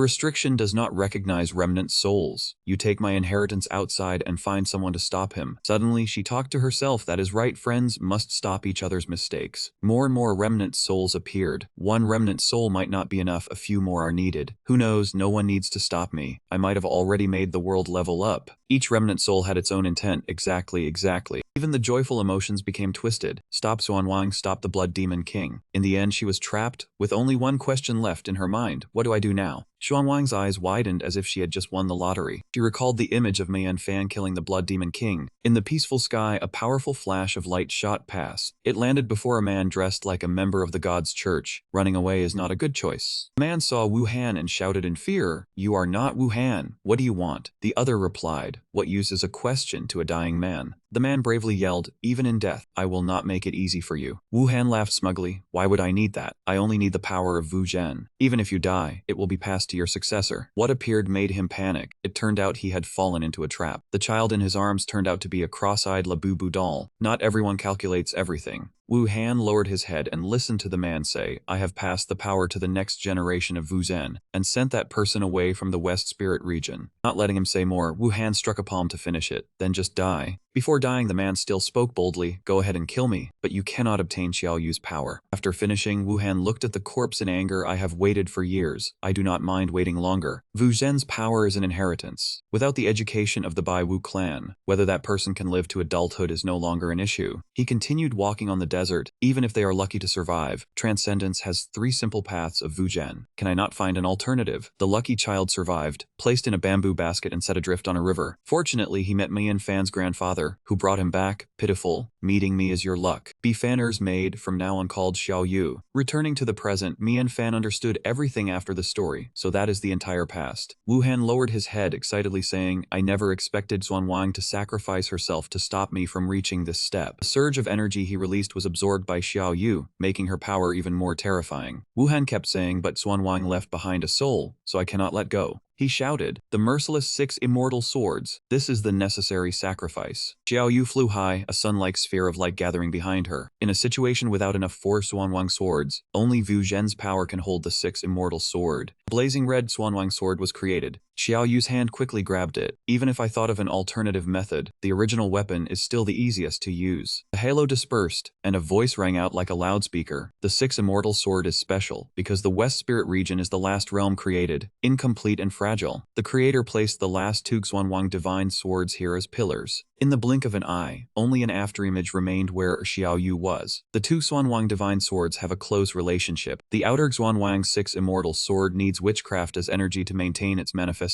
restriction does not recognize remnant souls. You take my inheritance outside and find someone to stop him." Suddenly, she talked to herself. "That is right, friends must stop each other's mistakes." More and more remnant souls appeared. One remnant soul might not be enough, a few more are needed. Who knows, no one needs to stop me. I might have already made the world level up. Each remnant soul had its own intent. Exactly. Even the joyful emotions became twisted. "Stop Xuanwang, stop the Blood Demon King." In the end, she was trapped, with only one question left in her mind. What do I do now? Xuanwang's eyes widened as if she had just won the lottery. She recalled the image of Mian Fan killing the Blood Demon King. In the peaceful sky, a powerful flash of light shot past. It landed before a man dressed like a member of the God's Church. Running away is not a good choice. The man saw Wu Han and shouted in fear, "You are not Wu Han. What do you want?" The other replied, "What use is a question to a dying man?" The man bravely yelled, "Even in death, I will not make it easy for you." Wu Han laughed smugly. "Why would I need that? I only need the power of Wu Zhen. Even if you die, it will be passed to your successor." What appeared made him panic. It turned out he had fallen into a trap. The child in his arms turned out to be a cross-eyed Labubu doll. Not everyone calculates everything. Wu Han lowered his head and listened to the man say, I have passed the power to the next generation of Wu Zhen, and sent that person away from the West Spirit region. Not letting him say more, Wu Han struck a palm to finish it, then just die. Before dying, the man still spoke boldly, go ahead and kill me, but you cannot obtain Xiao Yu's power. After finishing, Wu Han looked at the corpse in anger. I have waited for years. I do not mind waiting longer. Wu Zhen's power is an inheritance. Without the education of the Bai Wu clan, whether that person can live to adulthood is no longer an issue. He continued walking on the desert. Even if they are lucky to survive, transcendence has 3 simple paths of Wu Zhen. Can I not find an alternative? The lucky child survived, placed in a bamboo basket and set adrift on a river. Fortunately, he met Mian Fan's grandfather, who brought him back. Pitiful, meeting me is your luck. Be Fanner's maid, from now on called Xiao Yu. Returning to the present, Mian Fan understood everything after the story, so that is the entire past. Wu Han lowered his head excitedly saying, I never expected Xuan Wang to sacrifice herself to stop me from reaching this step. The surge of energy he released was absorbed by Xiao Yu, making her power even more terrifying. Wu Han kept saying, but Xuan Wang left behind a soul, so I cannot let go. He shouted, the merciless 6 immortal swords. This is the necessary sacrifice. Xiao Yu flew high, a sun-like sphere of light gathering behind her. In a situation without enough 4 Xuanwang swords, only Wu Zhen's power can hold the 6 immortal sword. A blazing red Xuanwang sword was created. Xiao Yu's hand quickly grabbed it. Even if I thought of an alternative method, the original weapon is still the easiest to use. The halo dispersed, and a voice rang out like a loudspeaker. The 6 immortal sword is special, because the West Spirit region is the last realm created, incomplete and fragile. The creator placed the last 2 Xuanwang divine swords here as pillars. In the blink of an eye, only an afterimage remained where Xiao Yu was. The 2 Xuanwang divine swords have a close relationship. The outer Xuanwang 6 immortal sword needs witchcraft as energy to maintain its manifestation,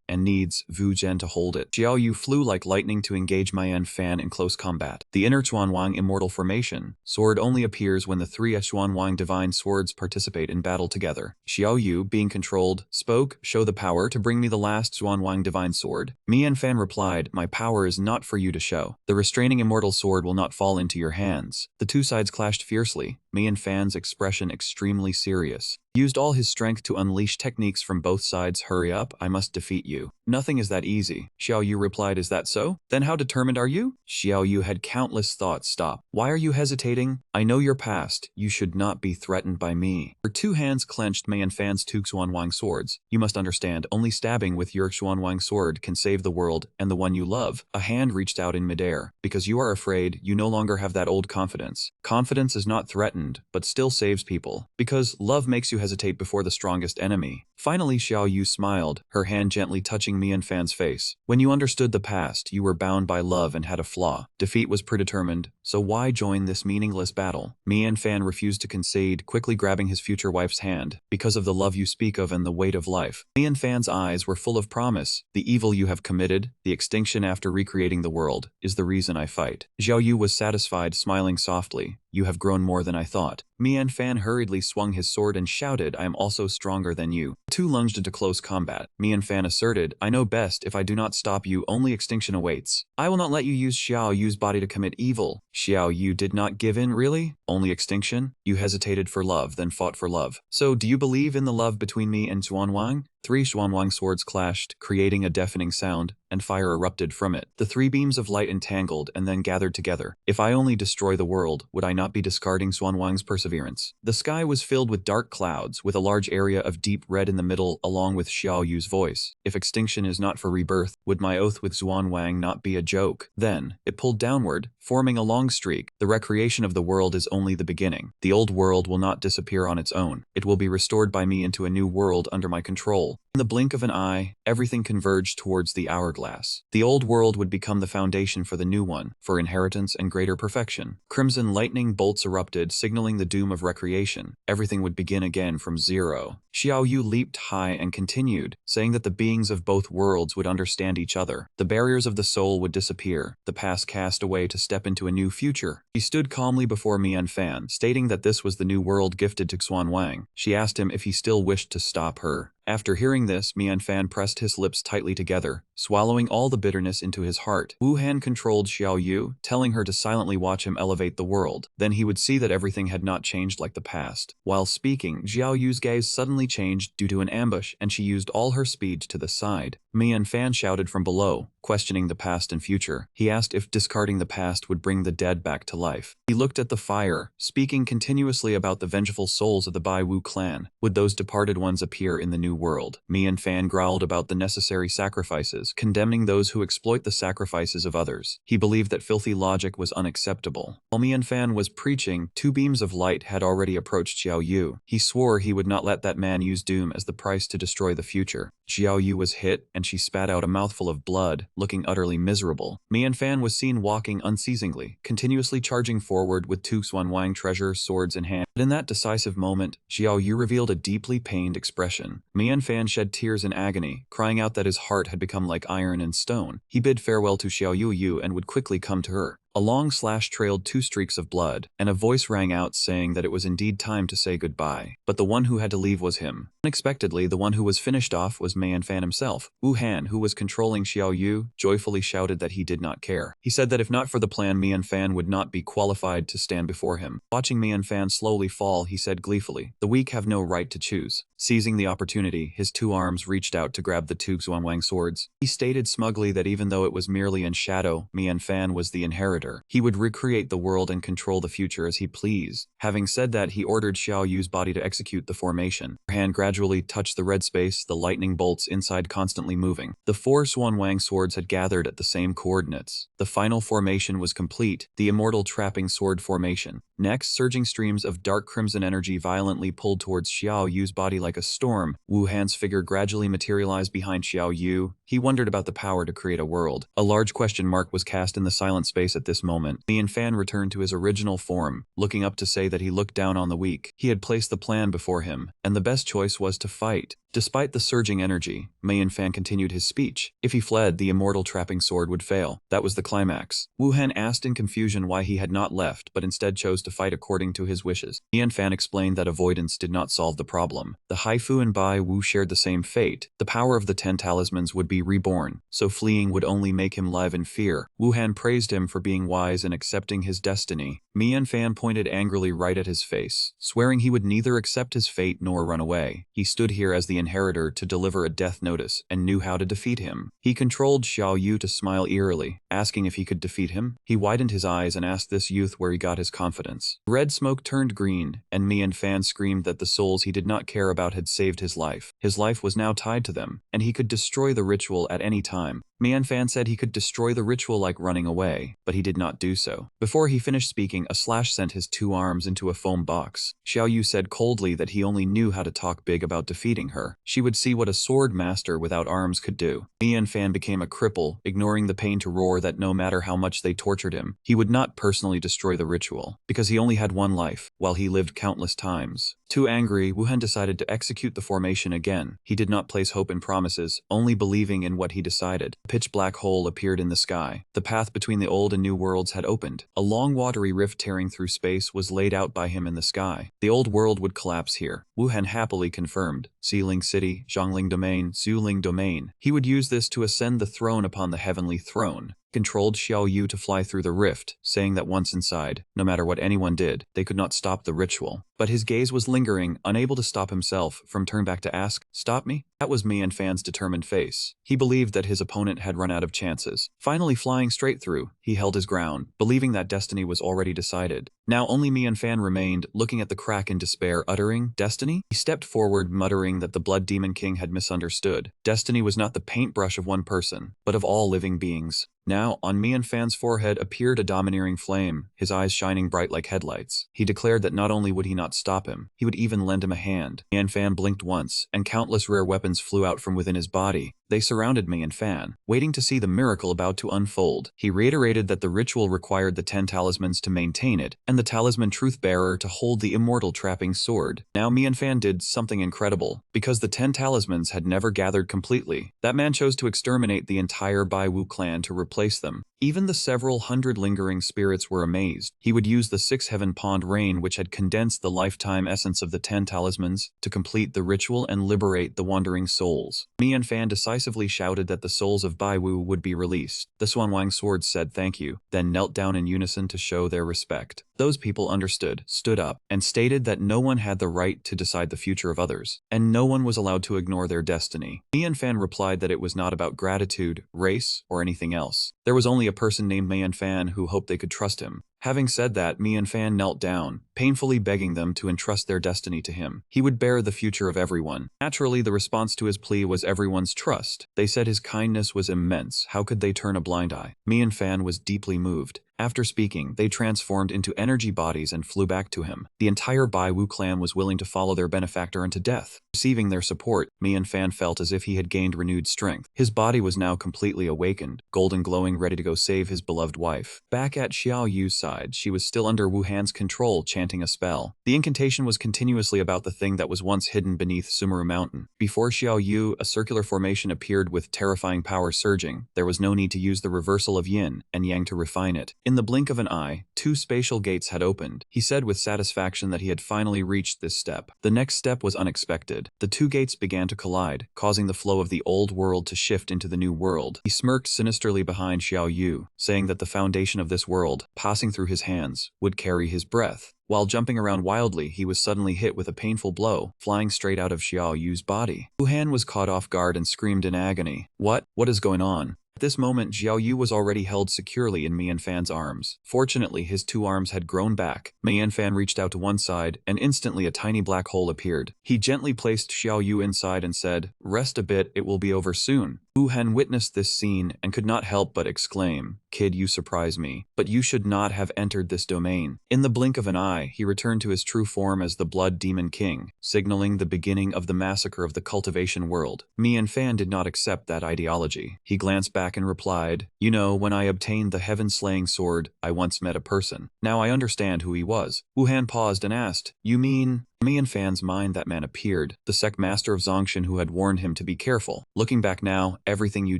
and needs Wu Zhen to hold it. Xiao Yu flew like lightning to engage Mian Fan in close combat. The inner Xuanwang immortal formation sword only appears when the 3 Xuanwang divine swords participate in battle together. Xiao Yu, being controlled, spoke, show the power to bring me the last Xuanwang divine sword. Mian Fan replied, my power is not for you to show. The restraining immortal sword will not fall into your hands. The 2 sides clashed fiercely, Mian Fan's expression extremely serious. Used all his strength to unleash techniques from both sides. Hurry up, I must defeat you. Nothing is that easy. Xiao Yu replied, is that so? Then how determined are you? Xiao Yu had countless thoughts. Stop. Why are you hesitating? I know your past. You should not be threatened by me. Her 2 hands clenched Mian Fan's 2 Xuanwang swords. You must understand, only stabbing with your Xuanwang sword can save the world and the one you love. A hand reached out in midair. Because you are afraid, you no longer have that old confidence. Confidence is not threatened, but still saves people. Because love makes you hesitate before the strongest enemy. Finally, Xiao Yu smiled, her hand gently touching Mian Fan's face. When you understood the past, you were bound by love and had a flaw. Defeat was predetermined, so why join this meaningless battle? Mian Fan refused to concede, quickly grabbing his future wife's hand. Because of the love you speak of and the weight of life. Mian Fan's eyes were full of promise. The evil you have committed, the extinction after recreating the world, is the reason I fight. Xiao Yu was satisfied, smiling softly. You have grown more than I thought. Mian Fan hurriedly swung his sword and shouted, I am also stronger than you. The 2 lunged into close combat. Mian Fan asserted, I know best. If I do not stop you, only extinction awaits. I will not let you use Xiao Yu's body to commit evil. Xiao Yu did not give in, really? Only extinction? You hesitated for love, then fought for love. So do you believe in the love between me and Xuanwang? 3 Xuanwang swords clashed, creating a deafening sound, and fire erupted from it. The 3 beams of light entangled and then gathered together. If I only destroy the world, would I not be discarding Xuanwang's perseverance? The sky was filled with dark clouds, with a large area of deep red in the middle, along with Xiao Yu's voice. If extinction is not for rebirth, would my oath with Xuanwang not be a joke? Then, it pulled downward, forming a long streak. The recreation of the world is only the beginning. The old world will not disappear on its own. It will be restored by me into a new world under my control. In the blink of an eye, everything converged towards the hourglass. The old world would become the foundation for the new one, for inheritance and greater perfection. Crimson lightning bolts erupted, signaling the doom of recreation. Everything would begin again from zero. Xiao Yu leaped high and continued, saying that the beings of both worlds would understand each other. The barriers of the soul would disappear, the past cast away to step into a new future. He stood calmly before Mian Fan, stating that this was the new world gifted to Xuanwang. She asked him if he still wished to stop her. After hearing this, Mian Fan pressed his lips tightly together, swallowing all the bitterness into his heart. Wu Han controlled Xiao Yu, telling her to silently watch him elevate the world. Then he would see that everything had not changed like the past. While speaking, Xiao Yu's gaze suddenly changed due to an ambush, and she used all her speed to the side. Mian Fan shouted from below, questioning the past and future. He asked if discarding the past would bring the dead back to life. He looked at the fire, speaking continuously about the vengeful souls of the Bai Wu clan. Would those departed ones appear in the new world? Mian Fan growled about the necessary sacrifices, condemning those who exploit the sacrifices of others. He believed that filthy logic was unacceptable. While Mian Fan was preaching, two beams of light had already approached Xiao Yu. He swore he would not let that man use doom as the price to destroy the future. Xiao Yu was hit, and she spat out a mouthful of blood, looking utterly miserable. Mian Fan was seen walking unceasingly, continuously charging forward with two Xuanwang treasure swords in hand. But in that decisive moment, Xiao Yu revealed a deeply pained expression. Mian Fan shed tears in agony, crying out that his heart had become like iron and stone. He bid farewell to Xiao Yu and would quickly come to her. A long slash trailed two streaks of blood, and a voice rang out saying that it was indeed time to say goodbye. But the one who had to leave was him. Unexpectedly, the one who was finished off was Mian Fan himself. Wu Han, who was controlling Xiao Yu, joyfully shouted that he did not care. He said that if not for the plan, Mian Fan would not be qualified to stand before him. Watching Mian Fan slowly fall, he said gleefully, "The weak have no right to choose." Seizing the opportunity, his two arms reached out to grab the two Xuanwang swords. He stated smugly that even though it was merely in shadow, Mian Fan was the inheritor. He would recreate the world and control the future as he pleased. Having said that, he ordered Xiao Yu's body to execute the formation. Her hand gradually touched the red space, the lightning bolts inside constantly moving. The four Xuanwang swords had gathered at the same coordinates. The final formation was complete, the immortal trapping sword formation. Next, surging streams of dark crimson energy violently pulled towards Xiao Yu's body like a storm. Wu Han's figure gradually materialized behind Xiao Yu. He wondered about the power to create a world. A large question mark was cast in the silent space at this moment. Mian Fan returned to his original form, looking up to say that he looked down on the weak. He had placed the plan before him, and the best choice was to fight. Despite the surging energy, Mian Fan continued his speech. If he fled, the immortal trapping sword would fail. That was the climax. Wu Han asked in confusion why he had not left, but instead chose to fight according to his wishes. Mian Fan explained that avoidance did not solve the problem. The Haifu and Bai Wu shared the same fate. The power of the 10 talismans would be reborn, so fleeing would only make him live in fear. Wu Han praised him for being wise and accepting his destiny. Mian Fan pointed angrily right at his face, swearing he would neither accept his fate nor run away. He stood here as the inheritor to deliver a death notice and knew how to defeat him. He controlled Xiao Yu to smile eerily, asking if he could defeat him. He widened his eyes and asked this youth where he got his confidence. Red smoke turned green, and Mian Fan screamed that the souls he did not care about had saved his life. His life was now tied to them, and he could destroy the ritual at any time. Mian Fan said he could destroy the ritual like running away, but he did not do so. Before he finished speaking, a slash sent his two arms into a foam box. Xiao Yu said coldly that he only knew how to talk big about defeating her. She would see what a sword master without arms could do. Mian Fan became a cripple, ignoring the pain to roar that no matter how much they tortured him, he would not personally destroy the ritual, because he only had one life, while he lived countless times. Too angry, Wu Han decided to execute the formation again. He did not place hope in promises, only believing in what he decided. A pitch black hole appeared in the sky. The path between the old and new worlds had opened. A long watery rift tearing through space was laid out by him in the sky. The old world would collapse here. Wu Han happily confirmed. Xiling City, Zhongling Domain, Zuling Domain. He would use this to ascend the throne upon the heavenly throne. Controlled Xiao Yu to fly through the rift, saying that once inside, no matter what anyone did, they could not stop the ritual. But his gaze was lingering, unable to stop himself from turn back to ask, "Stop me?" That was Mian Fan's determined face. He believed that his opponent had run out of chances. Finally flying straight through, he held his ground, believing that destiny was already decided. Now only Mian Fan remained, looking at the crack in despair, uttering, "Destiny?" He stepped forward, muttering that the Blood Demon King had misunderstood. Destiny was not the paintbrush of one person, but of all living beings. Now, on Mian Fan's forehead appeared a domineering flame, his eyes shining bright like headlights. He declared that not only would he not stop him, he would even lend him a hand. Mian Fan blinked once, and countless rare weapons flew out from within his body. They surrounded Mian Fan, waiting to see the miracle about to unfold. He reiterated that the ritual required the 10 talismans to maintain it, and the talisman Truth-Bearer to hold the immortal trapping sword. Now Mian Fan did something incredible. Because the 10 talismans had never gathered completely, that man chose to exterminate the entire Bai Wu clan to replace them. Even the several hundred lingering spirits were amazed. He would use the 6 heaven pond rain, which had condensed the lifetime essence of the 10 talismans, to complete the ritual and liberate the wandering souls. Mian Fan decisively decisively shouted that the souls of Baiwu would be released. The Xuanwang swords said thank you, then knelt down in unison to show their respect. Those people understood, stood up, and stated that no one had the right to decide the future of others, and no one was allowed to ignore their destiny. Mianfan replied that it was not about gratitude, race, or anything else. There was only a person named Mianfan who hoped they could trust him. Having said that, Mianfan knelt down, painfully begging them to entrust their destiny to him. He would bear the future of everyone. Naturally, the response to his plea was everyone's trust. They said his kindness was immense. How could they turn a blind eye? Mianfan was deeply moved. After speaking, they transformed into energy bodies and flew back to him. The entire Baiwu clan was willing to follow their benefactor into death. Receiving their support, Mianfan felt as if he had gained renewed strength. His body was now completely awakened, golden glowing, ready to go save his beloved wife. Back at Xiao Yu's side, she was still under Wu Han's control, chanting a spell. The incantation was continuously about the thing that was once hidden beneath Sumeru Mountain. Before Xiao Yu, a circular formation appeared with terrifying power surging. There was no need to use the reversal of yin and yang to refine it. In the blink of an eye, 2 spatial gates had opened. He said with satisfaction that he had finally reached this step. The next step was unexpected. The 2 gates began to collide, causing the flow of the old world to shift into the new world. He smirked sinisterly behind Xiao Yu, saying that the foundation of this world, passing through his hands, would carry his breath. While jumping around wildly, he was suddenly hit with a painful blow, flying straight out of Xiao Yu's body. Wu Han was caught off guard and screamed in agony. What is going on? At this moment, Xiao Yu was already held securely in Mianfan's arms. Fortunately, his 2 arms had grown back. Mianfan reached out to one side, and instantly a tiny black hole appeared. He gently placed Xiao Yu inside and said, "Rest a bit, it will be over soon." Wu Han witnessed this scene and could not help but exclaim, "Kid, you surprise me, but you should not have entered this domain." In the blink of an eye, he returned to his true form as the Blood Demon King, signaling the beginning of the massacre of the cultivation world. Mianfan did not accept that ideology. He glanced back and replied, "You know, when I obtained the heaven-slaying sword, I once met a person. Now I understand who he was." Wu Han paused and asked, "You mean?" In Mianfan's mind, that man appeared, the sect master of Zongshan who had warned him to be careful. Looking back now, everything you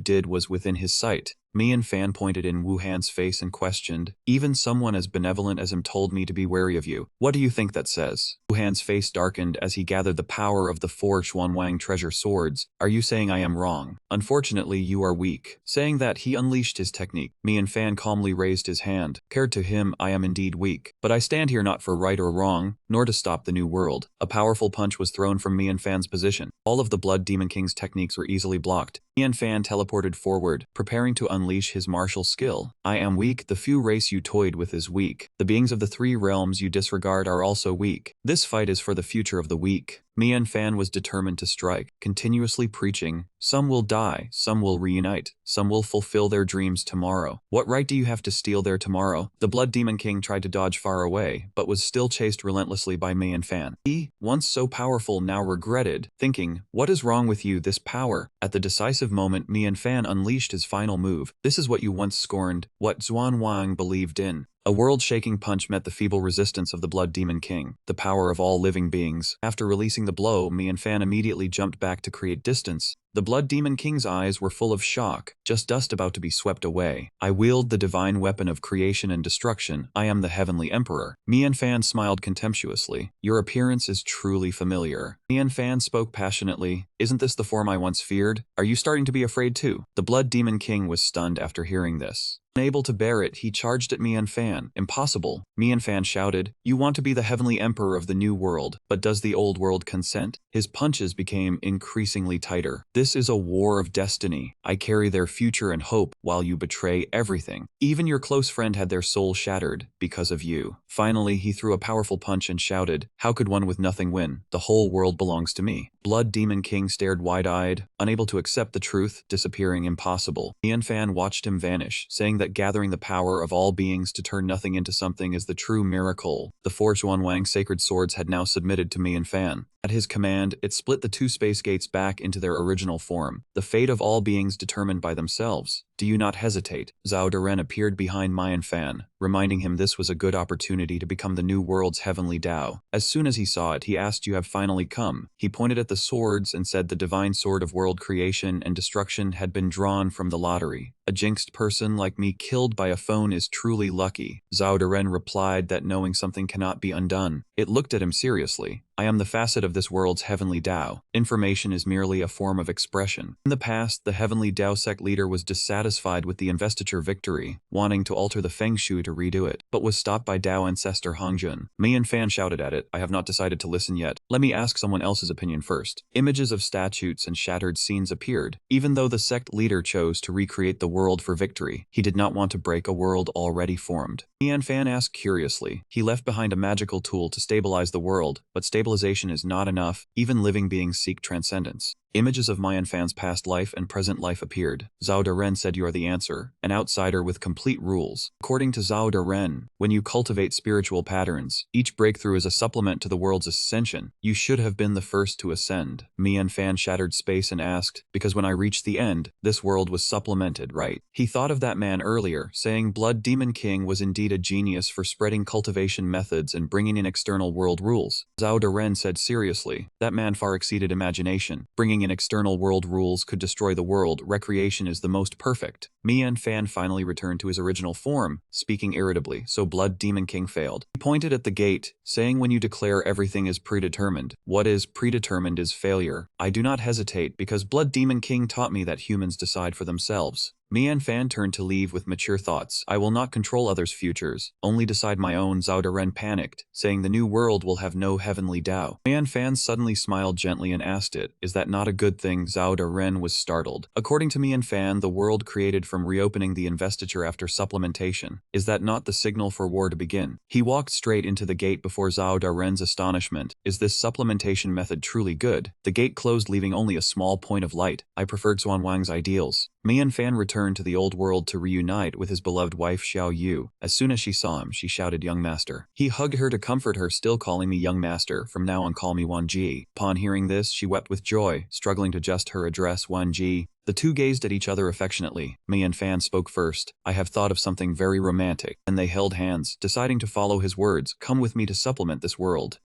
did was within his sight. Mianfan pointed in Wu Han's face and questioned, "Even someone as benevolent as him told me to be wary of you. What do you think that says?" Wu Han's face darkened as he gathered the power of the 4 Xuanwang treasure swords. "Are you saying I am wrong? Unfortunately, you are weak." Saying that, he unleashed his technique. Mianfan calmly raised his hand. Compared to him, I am indeed weak. But I stand here not for right or wrong, nor to stop the new world. A powerful punch was thrown from Mianfan's position. All of the Blood Demon King's techniques were easily blocked. Mianfan teleported forward, preparing to unleash his martial skill. "I am weak. The few race you toyed with is weak. The beings of the 3 realms you disregard are also weak. This fight is for the future of the weak." Mianfan was determined to strike, continuously preaching, "Some will die, some will reunite, some will fulfill their dreams tomorrow. What right do you have to steal their tomorrow?" The Blood Demon King tried to dodge far away, but was still chased relentlessly by Mianfan. He, once so powerful, now regretted, thinking, "What is wrong with you, this power?" At the decisive moment, Mianfan unleashed his final move. "This is what you once scorned, what Xuanwang believed in." A world-shaking punch met the feeble resistance of the Blood Demon King, the power of all living beings. After releasing the blow, Mianfan immediately jumped back to create distance. The Blood Demon King's eyes were full of shock, just dust about to be swept away. "I wield the divine weapon of creation and destruction. I am the Heavenly Emperor." Mianfan smiled contemptuously. "Your appearance is truly familiar." Mianfan spoke passionately, "Isn't this the form I once feared? Are you starting to be afraid too?" The Blood Demon King was stunned after hearing this. Unable to bear it, he charged at Mianfan. "Impossible!" Mianfan shouted, "You want to be the Heavenly Emperor of the New World, but does the Old World consent?" His punches became increasingly tighter. "This is a war of destiny. I carry their future and hope, while you betray everything. Even your close friend had their soul shattered because of you." Finally, he threw a powerful punch and shouted, "How could one with nothing win? The whole world belongs to me." Blood Demon King stared wide-eyed, unable to accept the truth, disappearing impossible. Mianfan watched him vanish, saying that gathering the power of all beings to turn nothing into something is the true miracle. The 4 Xuanwang sacred swords had now submitted to Mianfan. At his command, it split the 2 space gates back into their original form, the fate of all beings determined by themselves. "Do you not hesitate?" Zhao Daren appeared behind Mianfan, reminding him this was a good opportunity to become the new world's heavenly Tao. As soon as he saw it, he asked, "You have finally come." He pointed at the swords and said the divine sword of world creation and destruction had been drawn from the lottery. "A jinxed person like me killed by a phone is truly lucky." Zhao Daren replied that knowing something cannot be undone. It looked at him seriously. I am the facet of this world's heavenly Tao. Information is merely a form of expression. In the past, the heavenly Tao sect leader was dissatisfied with the investiture victory, wanting to alter the Feng Shui to redo it, but was stopped by Tao ancestor Hongjun. Mian Fan shouted at it, I have not decided to listen yet. Let me ask someone else's opinion first. Images of statues and shattered scenes appeared. Even though the sect leader chose to recreate the world for victory, he did not want to break a world already formed. Mian Fan asked curiously. He left behind a magical tool to stabilize the world, but stabilization is not enough. Even living beings seek transcendence. Images of Mian Fan's past life and present life appeared. Zhao Deren said you are the answer, an outsider with complete rules. According to Zhao Deren, when you cultivate spiritual patterns, each breakthrough is a supplement to the world's ascension. You should have been the first to ascend. Mian Fan shattered space and asked, because when I reached the end, this world was supplemented, right? He thought of that man earlier, saying Blood Demon King was indeed a genius for spreading cultivation methods and bringing in external world rules. Zhao Deren said seriously, that man far exceeded imagination. Bringing in external world rules could destroy the world. Recreation is the most perfect. Mian Fan finally returned to his original form, speaking irritably, so Blood Demon King failed. He pointed at the gate, saying when you declare everything is predetermined, what is predetermined is failure. I do not hesitate because Blood Demon King taught me that humans decide for themselves. Mian Fan turned to leave with mature thoughts. I will not control others' futures, only decide my own. Zhao Deren panicked, saying the new world will have no heavenly Tao. Mian Fan suddenly smiled gently and asked it, is that not a good thing? Zhao Deren was startled. According to Mian Fan, the world created from reopening the investiture after supplementation. Is that not the signal for war to begin? He walked straight into the gate before Zhao Daren's astonishment. Is this supplementation method truly good? The gate closed, leaving only a small point of light. I preferred Xuan Wang's ideals. Mian Fan returned to the old world to reunite with his beloved wife Xiao Yu. As soon as she saw him, she shouted, young master. He hugged her to comfort her, still calling me young master. From now on call me Wan Ji. Upon hearing this, she wept with joy, struggling to just her address Wan Ji. The two gazed at each other affectionately. Mian Fan spoke first. I have thought of something very romantic. And they held hands, deciding to follow his words. Come with me to supplement this world.